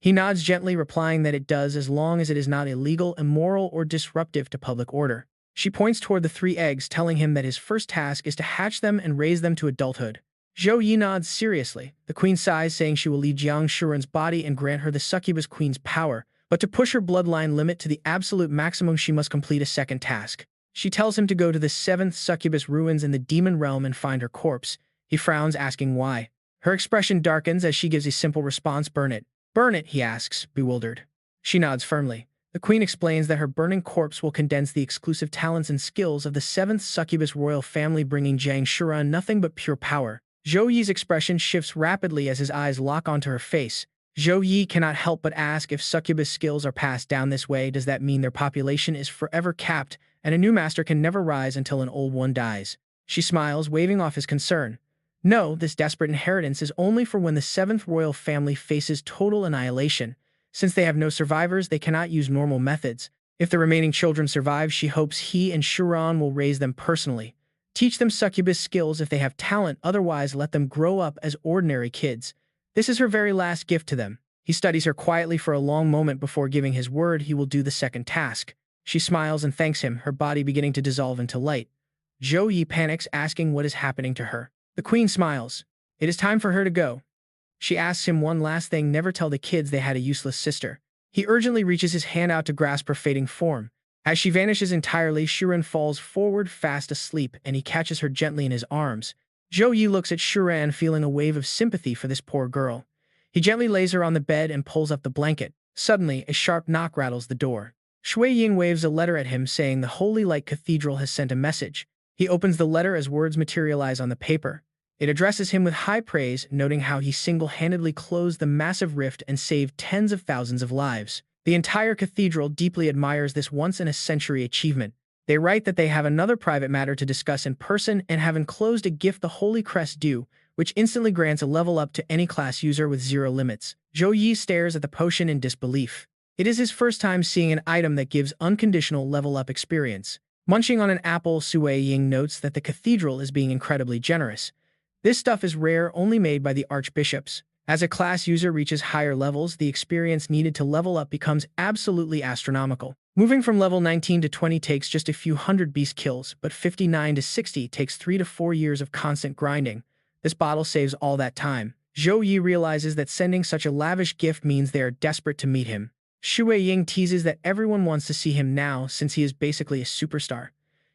He nods gently, replying that it does, as long as it is not illegal, immoral, or disruptive to public order. She points toward the 3 eggs, telling him that his first task is to hatch them and raise them to adulthood. Zhou Yi nods seriously. The queen sighs, saying she will leave Jiang Shuren's body and grant her the succubus queen's power, but to push her bloodline limit to the absolute maximum, she must complete a second task. She tells him to go to the 7th succubus ruins in the demon realm and find her corpse. He frowns, asking why. Her expression darkens as she gives a simple response: burn it. Burn it, he asks, bewildered. She nods firmly. The queen explains that her burning corpse will condense the exclusive talents and skills of the 7th succubus royal family, bringing Jiang Shuren nothing but pure power. Zhou Yi's expression shifts rapidly as his eyes lock onto her face. Zhou Yi cannot help but ask, if succubus skills are passed down this way, does that mean their population is forever capped, and a new master can never rise until an old one dies? She smiles, waving off his concern. No, this desperate inheritance is only for when the 7th royal family faces total annihilation. Since they have no survivors, they cannot use normal methods. If the remaining children survive, she hopes he and Shuren will raise them personally. Teach them succubus skills if they have talent, otherwise let them grow up as ordinary kids. This is her very last gift to them. He studies her quietly for a long moment before giving his word he will do the second task. She smiles and thanks him, her body beginning to dissolve into light. Zhou Yi panics, asking what is happening to her. The queen smiles. It is time for her to go. She asks him one last thing: never tell the kids they had a useless sister. He urgently reaches his hand out to grasp her fading form. As she vanishes entirely, Shuren falls forward fast asleep, and he catches her gently in his arms. Zhou Yi looks at Shuren, feeling a wave of sympathy for this poor girl. He gently lays her on the bed and pulls up the blanket. Suddenly, a sharp knock rattles the door. Shui Ying waves a letter at him, saying the Holy Light Cathedral has sent a message. He opens the letter as words materialize on the paper. It addresses him with high praise, noting how he single-handedly closed the massive rift and saved tens of thousands of lives. The entire cathedral deeply admires this once-in-a-century achievement. They write that they have another private matter to discuss in person and have enclosed a gift, the Holy Crest Dew, which instantly grants a level up to any class user with 0 limits. Zhou Yi stares at the potion in disbelief. It is his first time seeing an item that gives unconditional level-up experience. Munching on an apple, Sui Ying notes that the cathedral is being incredibly generous. This stuff is rare, only made by the archbishops. As a class user reaches higher levels, the experience needed to level up becomes absolutely astronomical. Moving from level 19 to 20 takes just a few hundred beast kills, but 59 to 60 takes 3 to 4 years of constant grinding. This bottle saves all that time. Zhou Yi realizes that sending such a lavish gift means they are desperate to meet him. Shui Ying teases that everyone wants to see him now, since he is basically a superstar.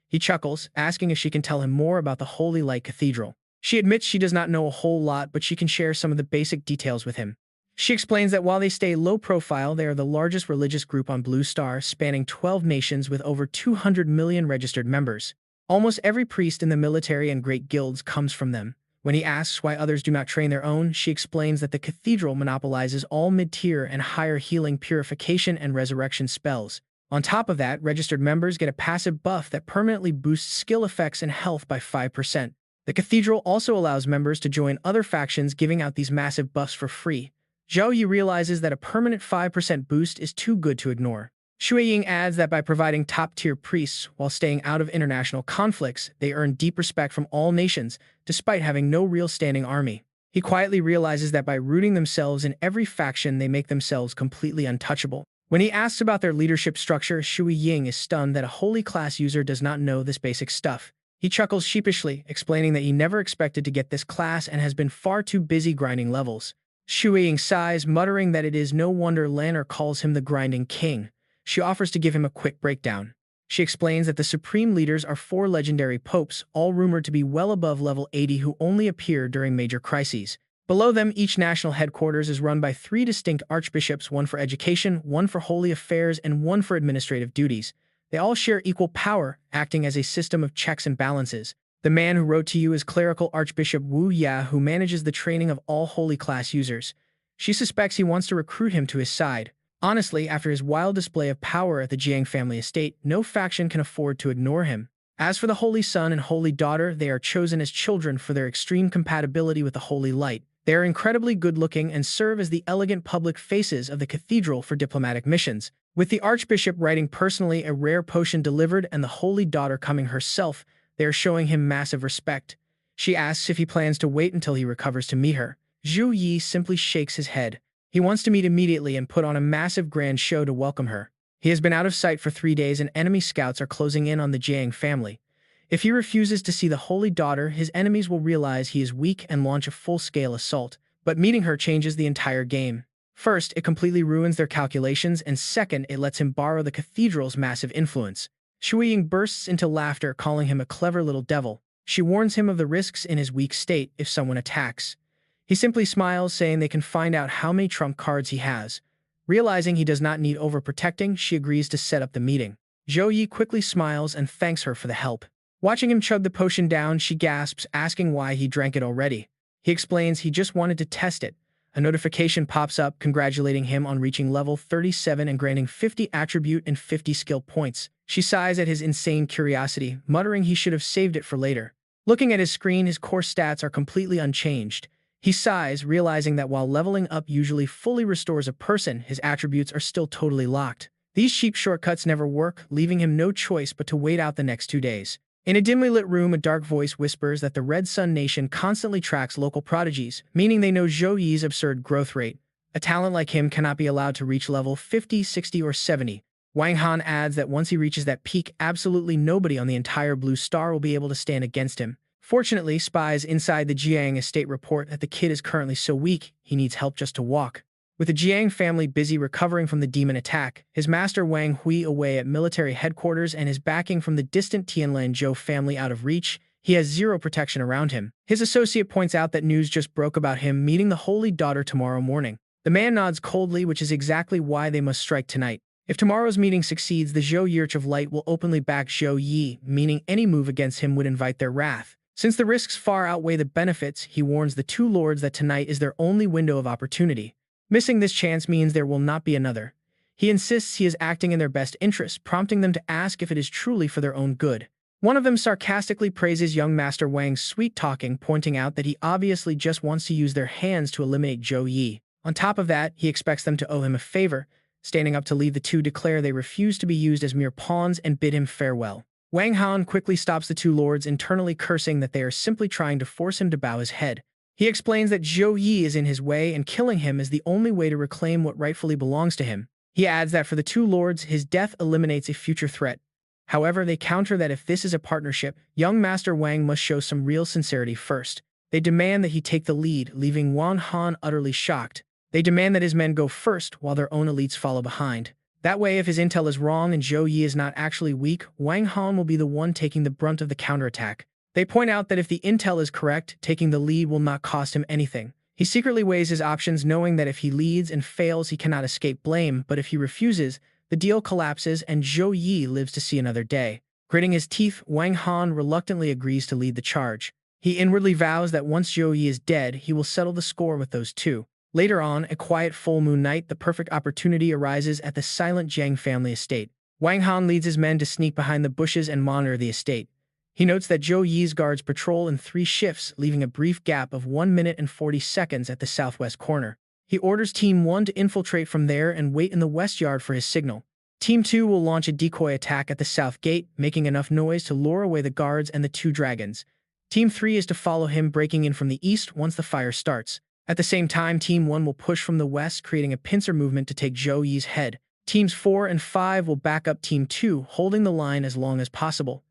He chuckles, asking if she can tell him more about the Holy Light Cathedral. She admits she does not know a whole lot, but she can share some of the basic details with him. She explains that while they stay low profile, they are the largest religious group on Blue Star, spanning 12 nations with over 200 million registered members. Almost every priest in the military and great guilds comes from them. When he asks why others do not train their own, she explains that the cathedral monopolizes all mid-tier and higher healing, purification, and resurrection spells. On top of that, registered members get a passive buff that permanently boosts skill effects and health by 5%. The cathedral also allows members to join other factions, giving out these massive buffs for free. Zhou Yi realizes that a permanent 5% boost is too good to ignore. Shui Ying adds that by providing top-tier priests while staying out of international conflicts, they earn deep respect from all nations, despite having no real standing army. He quietly realizes that by rooting themselves in every faction, they make themselves completely untouchable. When he asks about their leadership structure, Shui Ying is stunned that a holy class user does not know this basic stuff. He chuckles sheepishly, explaining that he never expected to get this class and has been far too busy grinding levels. Zhou Yi sighs, muttering that it is no wonder Lanner calls him the Grinding King. She offers to give him a quick breakdown. She explains that the supreme leaders are 4 legendary popes, all rumored to be well above level 80 who only appear during major crises. Below them, each national headquarters is run by 3 distinct archbishops, one for education, one for holy affairs, and one for administrative duties. They all share equal power, acting as a system of checks and balances. The man who wrote to you is clerical Archbishop Wu Ya, who manages the training of all holy class users. She suspects he wants to recruit him to his side. Honestly, after his wild display of power at the Jiang family estate, no faction can afford to ignore him. As for the Holy Son and Holy Daughter, they are chosen as children for their extreme compatibility with the Holy Light. They are incredibly good-looking and serve as the elegant public faces of the cathedral for diplomatic missions. With the Archbishop writing personally a rare potion delivered and the Holy Daughter coming herself, they are showing him massive respect. She asks if he plans to wait until he recovers to meet her. Zhou Yi simply shakes his head. He wants to meet immediately and put on a massive grand show to welcome her. He has been out of sight for 3 days and enemy scouts are closing in on the Jiang family. If he refuses to see the Holy Daughter, his enemies will realize he is weak and launch a full-scale assault. But meeting her changes the entire game. First, it completely ruins their calculations, and second, it lets him borrow the cathedral's massive influence. Zhou Yi bursts into laughter, calling him a clever little devil. She warns him of the risks in his weak state if someone attacks. He simply smiles, saying they can find out how many trump cards he has. Realizing he does not need overprotecting, she agrees to set up the meeting. Zhou Yi quickly smiles and thanks her for the help. Watching him chug the potion down, she gasps, asking why he drank it already. He explains he just wanted to test it. A notification pops up congratulating him on reaching level 37 and granting 50 attribute and 50 skill points. She sighs at his insane curiosity, muttering he should have saved it for later. Looking at his screen, his core stats are completely unchanged. He sighs, realizing that while leveling up usually fully restores a person, his attributes are still totally locked. These cheap shortcuts never work, leaving him no choice but to wait out the next 2 days. In a dimly lit room, a dark voice whispers that the Red Sun Nation constantly tracks local prodigies, meaning they know Zhou Yi's absurd growth rate. A talent like him cannot be allowed to reach level 50, 60, or 70. Wang Han adds that once he reaches that peak, absolutely nobody on the entire Blue Star will be able to stand against him. Fortunately, spies inside the Jiang estate report that the kid is currently so weak, he needs help just to walk. With the Jiang family busy recovering from the demon attack, his master Wang Hui away at military headquarters and his backing from the distant Tianlan Zhou family out of reach, he has zero protection around him. His associate points out that news just broke about him meeting the Holy Daughter tomorrow morning. The man nods coldly, which is exactly why they must strike tonight. If tomorrow's meeting succeeds, the Zhou Yi of Light will openly back Zhou Yi, meaning any move against him would invite their wrath. Since the risks far outweigh the benefits, he warns the 2 lords that tonight is their only window of opportunity. Missing this chance means there will not be another. He insists he is acting in their best interest, prompting them to ask if it is truly for their own good. One of them sarcastically praises young Master Wang's sweet-talking, pointing out that he obviously just wants to use their hands to eliminate Zhou Yi. On top of that, he expects them to owe him a favor. Standing up to leave, the 2 declare they refuse to be used as mere pawns and bid him farewell. Wang Han quickly stops the 2 lords, internally cursing that they are simply trying to force him to bow his head. He explains that Zhou Yi is in his way and killing him is the only way to reclaim what rightfully belongs to him. He adds that for the 2 lords, his death eliminates a future threat. However, they counter that if this is a partnership, young Master Wang must show some real sincerity first. They demand that he take the lead, leaving Wang Han utterly shocked. They demand that his men go first while their own elites follow behind. That way, if his intel is wrong and Zhou Yi is not actually weak, Wang Han will be the one taking the brunt of the counterattack. They point out that if the intel is correct, taking the lead will not cost him anything. He secretly weighs his options, knowing that if he leads and fails, he cannot escape blame, but if he refuses, the deal collapses and Zhou Yi lives to see another day. Gritting his teeth, Wang Han reluctantly agrees to lead the charge. He inwardly vows that once Zhou Yi is dead, he will settle the score with those 2. Later on, a quiet full moon night, the perfect opportunity arises at the silent Jiang family estate. Wang Han leads his men to sneak behind the bushes and monitor the estate. He notes that Zhou Yi's guards patrol in 3 shifts, leaving a brief gap of 1 minute and 40 seconds at the southwest corner. He orders Team 1 to infiltrate from there and wait in the west yard for his signal. Team 2 will launch a decoy attack at the south gate, making enough noise to lure away the guards and the 2 dragons. Team 3 is to follow him, breaking in from the east once the fire starts. At the same time, Team 1 will push from the west, creating a pincer movement to take Zhou Yi's head. Teams 4 and 5 will back up Team 2, holding the line as long as possible.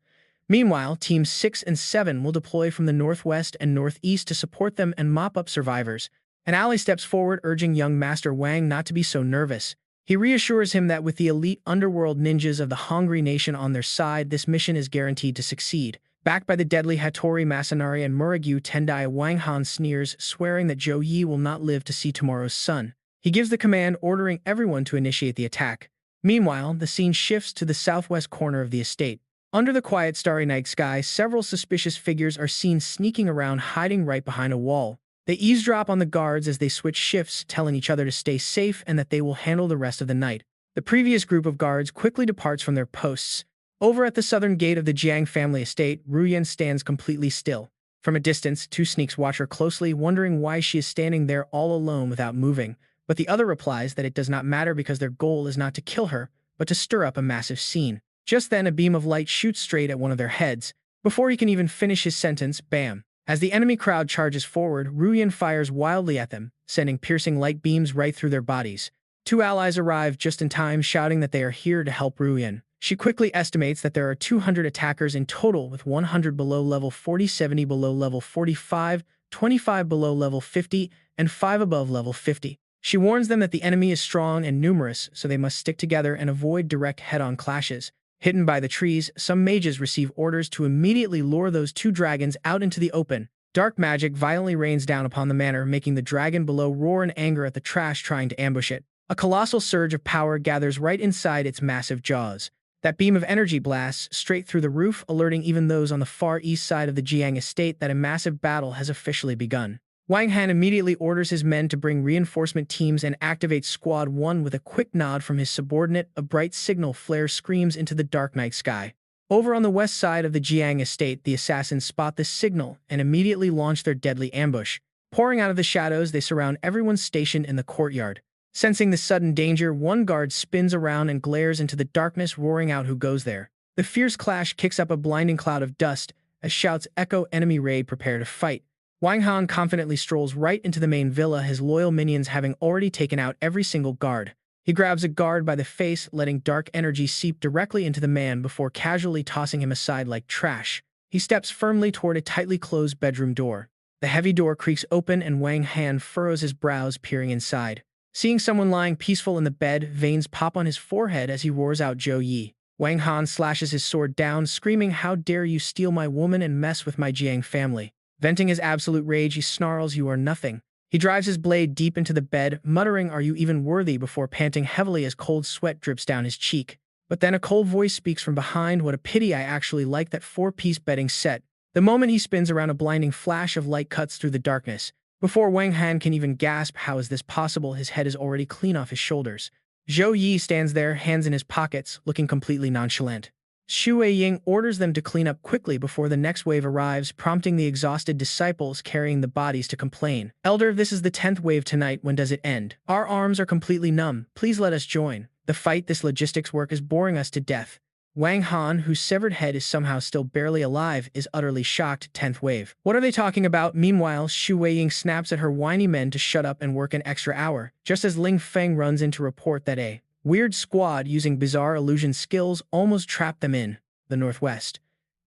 Meanwhile, Teams 6 and 7 will deploy from the northwest and northeast to support them and mop up survivors. An ally steps forward, urging young Master Wang not to be so nervous. He reassures him that with the elite underworld ninjas of the Hungry Nation on their side, this mission is guaranteed to succeed. Backed by the deadly Hattori Masanari and Muragyu Tendai, Wang Han sneers, swearing that Zhou Yi will not live to see tomorrow's sun. He gives the command, ordering everyone to initiate the attack. Meanwhile, the scene shifts to the southwest corner of the estate. Under the quiet starry night sky, several suspicious figures are seen sneaking around, hiding right behind a wall. They eavesdrop on the guards as they switch shifts, telling each other to stay safe and that they will handle the rest of the night. The previous group of guards quickly departs from their posts. Over at the southern gate of the Jiang family estate, Ruyan stands completely still. From a distance, two sneaks watch her closely, wondering why she is standing there all alone without moving. But the other replies that it does not matter because their goal is not to kill her, but to stir up a massive scene. Just then, a beam of light shoots straight at one of their heads. Before he can even finish his sentence, bam! As the enemy crowd charges forward, Ruyan fires wildly at them, sending piercing light beams right through their bodies. Two allies arrive just in time, shouting that they are here to help Ruyan. She quickly estimates that there are 200 attackers in total, with 100 below level 40, 70 below level 45, 25 below level 50, and 5 above level 50. She warns them that the enemy is strong and numerous, so they must stick together and avoid direct head-on clashes. Hidden by the trees, some mages receive orders to immediately lure those two dragons out into the open. Dark magic violently rains down upon the manor, making the dragon below roar in anger at the trash trying to ambush it. A colossal surge of power gathers right inside its massive jaws. That beam of energy blasts straight through the roof, alerting even those on the far east side of the Jiang estate that a massive battle has officially begun. Wang Han immediately orders his men to bring reinforcement teams and activates Squad 1 with a quick nod from his subordinate. A bright signal flare screams into the dark night sky. Over on the west side of the Jiang estate, the assassins spot this signal and immediately launch their deadly ambush. Pouring out of the shadows, they surround everyone stationed in the courtyard. Sensing the sudden danger, one guard spins around and glares into the darkness, roaring out who goes there. The fierce clash kicks up a blinding cloud of dust as shouts echo, "Enemy raid, prepare to fight." Wang Han confidently strolls right into the main villa, his loyal minions having already taken out every single guard. He grabs a guard by the face, letting dark energy seep directly into the man before casually tossing him aside like trash. He steps firmly toward a tightly closed bedroom door. The heavy door creaks open and Wang Han furrows his brows, peering inside. Seeing someone lying peaceful in the bed, veins pop on his forehead as he roars out, "Zhou Yi." Wang Han slashes his sword down, screaming, "How dare you steal my woman and mess with my Jiang family?" Venting his absolute rage, he snarls, "You are nothing." He drives his blade deep into the bed, muttering, "Are you even worthy?" before panting heavily as cold sweat drips down his cheek. But then a cold voice speaks from behind, "What a pity, I actually like that 4-piece bedding set." The moment he spins around, a blinding flash of light cuts through the darkness. Before Wang Han can even gasp, "How is this possible?" his head is already clean off his shoulders. Zhou Yi stands there, hands in his pockets, looking completely nonchalant. Xu Ying orders them to clean up quickly before the next wave arrives, prompting the exhausted disciples carrying the bodies to complain. "Elder, this is the 10th wave tonight. When does it end? Our arms are completely numb. Please let us join. The fight, this logistics work is boring us to death." Wang Han, whose severed head is somehow still barely alive, is utterly shocked. 10th wave. What are they talking about? Meanwhile, Xu Ying snaps at her whiny men to shut up and work an extra hour, just as Ling Feng runs in to report that a weird squad using bizarre illusion skills almost trapped them in the northwest.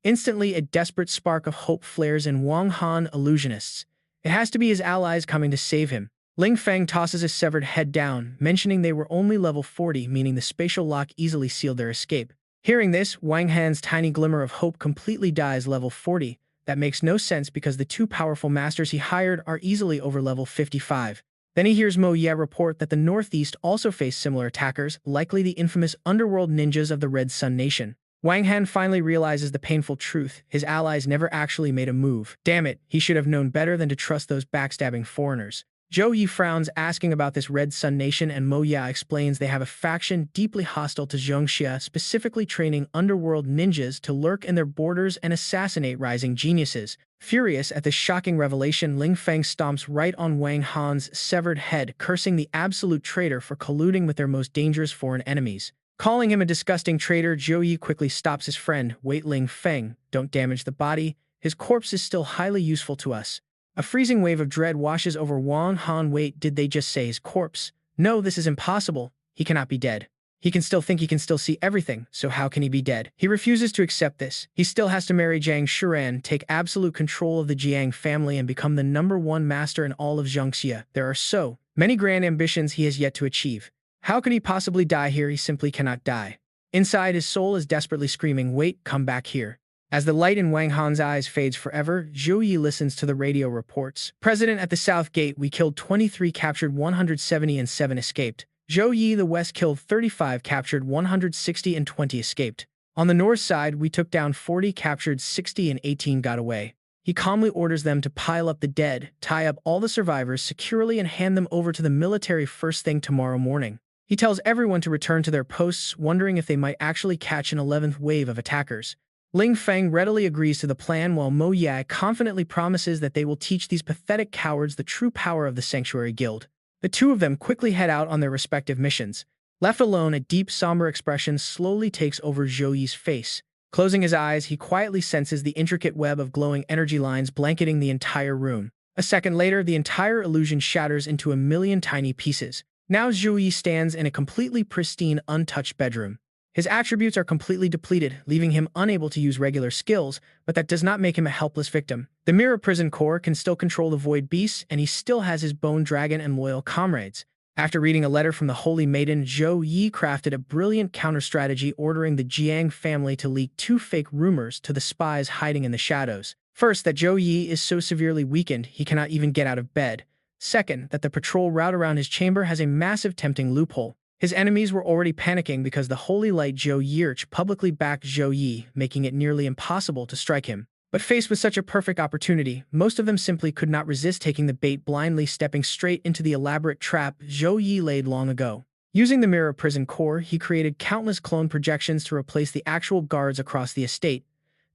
Instantly, a desperate spark of hope flares in Wang Han illusionists. It has to be his allies coming to save him. Ling Feng tosses his severed head down, mentioning they were only level 40, meaning the spatial lock easily sealed their escape. Hearing this, Wang Han's tiny glimmer of hope completely dies. Level 40. That makes no sense because the two powerful masters he hired are easily over level 55. Then he hears Mo Ye report that the Northeast also face similar attackers, likely the infamous underworld ninjas of the Red Sun Nation. Wang Han finally realizes the painful truth. His allies never actually made a move. Damn it, he should have known better than to trust those backstabbing foreigners. Zhou Yi frowns, asking about this Red Sun Nation, and Mo Ya explains they have a faction deeply hostile to Zhongxia, specifically training underworld ninjas to lurk in their borders and assassinate rising geniuses. Furious at this shocking revelation, Ling Feng stomps right on Wang Han's severed head, cursing the absolute traitor for colluding with their most dangerous foreign enemies. Calling him a disgusting traitor, Zhou Yi quickly stops his friend. "Wait, Ling Feng, don't damage the body. His corpse is still highly useful to us." A freezing wave of dread washes over Wang Han. "Wait, did they just say his corpse? No, this is impossible. He cannot be dead." He can still think, he can still see everything, so how can he be dead? He refuses to accept this. He still has to marry Jiang Shuran, take absolute control of the Jiang family, and become the #1 master in all of Jiangxia. There are so many grand ambitions he has yet to achieve. How could he possibly die here? He simply cannot die. Inside, his soul is desperately screaming, "Wait, come back here." As the light in Wang Han's eyes fades forever, Zhou Yi listens to the radio reports. President, at the South Gate, we killed 23, captured 170, and 7 escaped. Zhou Yi, the West, killed 35, captured 160, and 20 escaped. On the North side, we took down 40, captured 60, and 18 got away. He calmly orders them to pile up the dead, tie up all the survivors securely, and hand them over to the military first thing tomorrow morning. He tells everyone to return to their posts, wondering if they might actually catch an 11th wave of attackers. Ling Feng readily agrees to the plan, while Mo Yai confidently promises that they will teach these pathetic cowards the true power of the Sanctuary Guild. The two of them quickly head out on their respective missions. Left alone, a deep, somber expression slowly takes over Zhou Yi's face. Closing his eyes, he quietly senses the intricate web of glowing energy lines blanketing the entire room. A second later, the entire illusion shatters into a million tiny pieces. Now Zhou Yi stands in a completely pristine, untouched bedroom. His attributes are completely depleted, leaving him unable to use regular skills, but that does not make him a helpless victim. The Mirror Prison Core can still control the Void Beasts, and he still has his Bone Dragon and loyal comrades. After reading a letter from the Holy Maiden, Zhou Yi crafted a brilliant counter-strategy, ordering the Jiang family to leak 2 fake rumors to the spies hiding in the shadows. First, that Zhou Yi is so severely weakened he cannot even get out of bed. Second, that the patrol route around his chamber has a massive tempting loophole. His enemies were already panicking because the Holy Light Zhou Yirch publicly backed Zhou Yi, making it nearly impossible to strike him. But faced with such a perfect opportunity, most of them simply could not resist taking the bait, blindly stepping straight into the elaborate trap Zhou Yi laid long ago. Using the Mirror Prison Core, he created countless clone projections to replace the actual guards across the estate.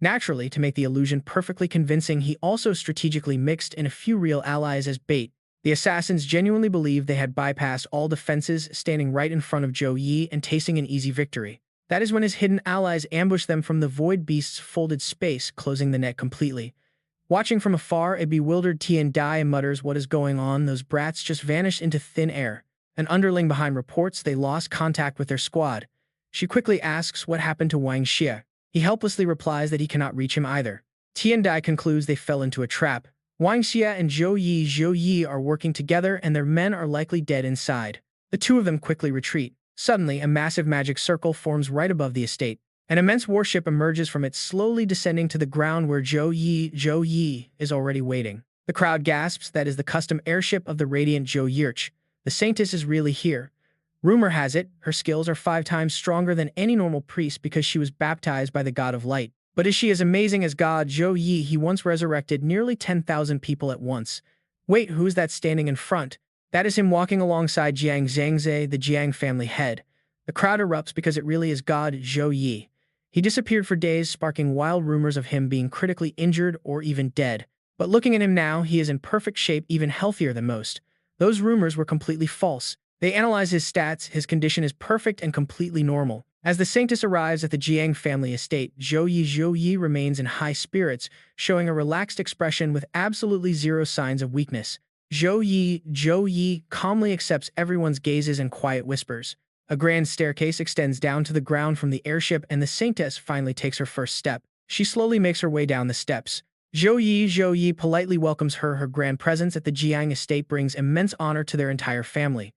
Naturally, to make the illusion perfectly convincing, he also strategically mixed in a few real allies as bait. The assassins genuinely believed they had bypassed all defenses, standing right in front of Zhou Yi and tasting an easy victory. That is when his hidden allies ambushed them from the Void Beast's folded space, closing the net completely. Watching from afar, a bewildered Tian Dai mutters, "What is going on? Those brats just vanished into thin air." An underling behind reports they lost contact with their squad. She quickly asks what happened to Wang Xie. He helplessly replies that he cannot reach him either. Tian Dai concludes they fell into a trap. Wang Xie and Zhou Yi are working together, and their men are likely dead inside. The two of them quickly retreat. Suddenly, a massive magic circle forms right above the estate. An immense warship emerges from it, slowly descending to the ground where Zhou Yi is already waiting. The crowd gasps. That is the custom airship of the radiant Zhou Yirch. The Saintess is really here. Rumor has it, her skills are 5 times stronger than any normal priest because she was baptized by the God of Light. But is she as amazing as God Zhou Yi? He once resurrected nearly 10,000 people at once. Wait, who is that standing in front? That is him walking alongside Jiang Zhangze, the Jiang family head. The crowd erupts because it really is God Zhou Yi. He disappeared for days, sparking wild rumors of him being critically injured or even dead. But looking at him now, he is in perfect shape, even healthier than most. Those rumors were completely false. They analyze his stats, his condition is perfect and completely normal. As the Saintess arrives at the Jiang family estate, Zhou Yi remains in high spirits, showing a relaxed expression with absolutely zero signs of weakness. Zhou Yi calmly accepts everyone's gazes and quiet whispers. A grand staircase extends down to the ground from the airship, and the Saintess finally takes her first step. She slowly makes her way down the steps. Zhou Yi politely welcomes her. Her grand presence at the Jiang estate brings immense honor to their entire family.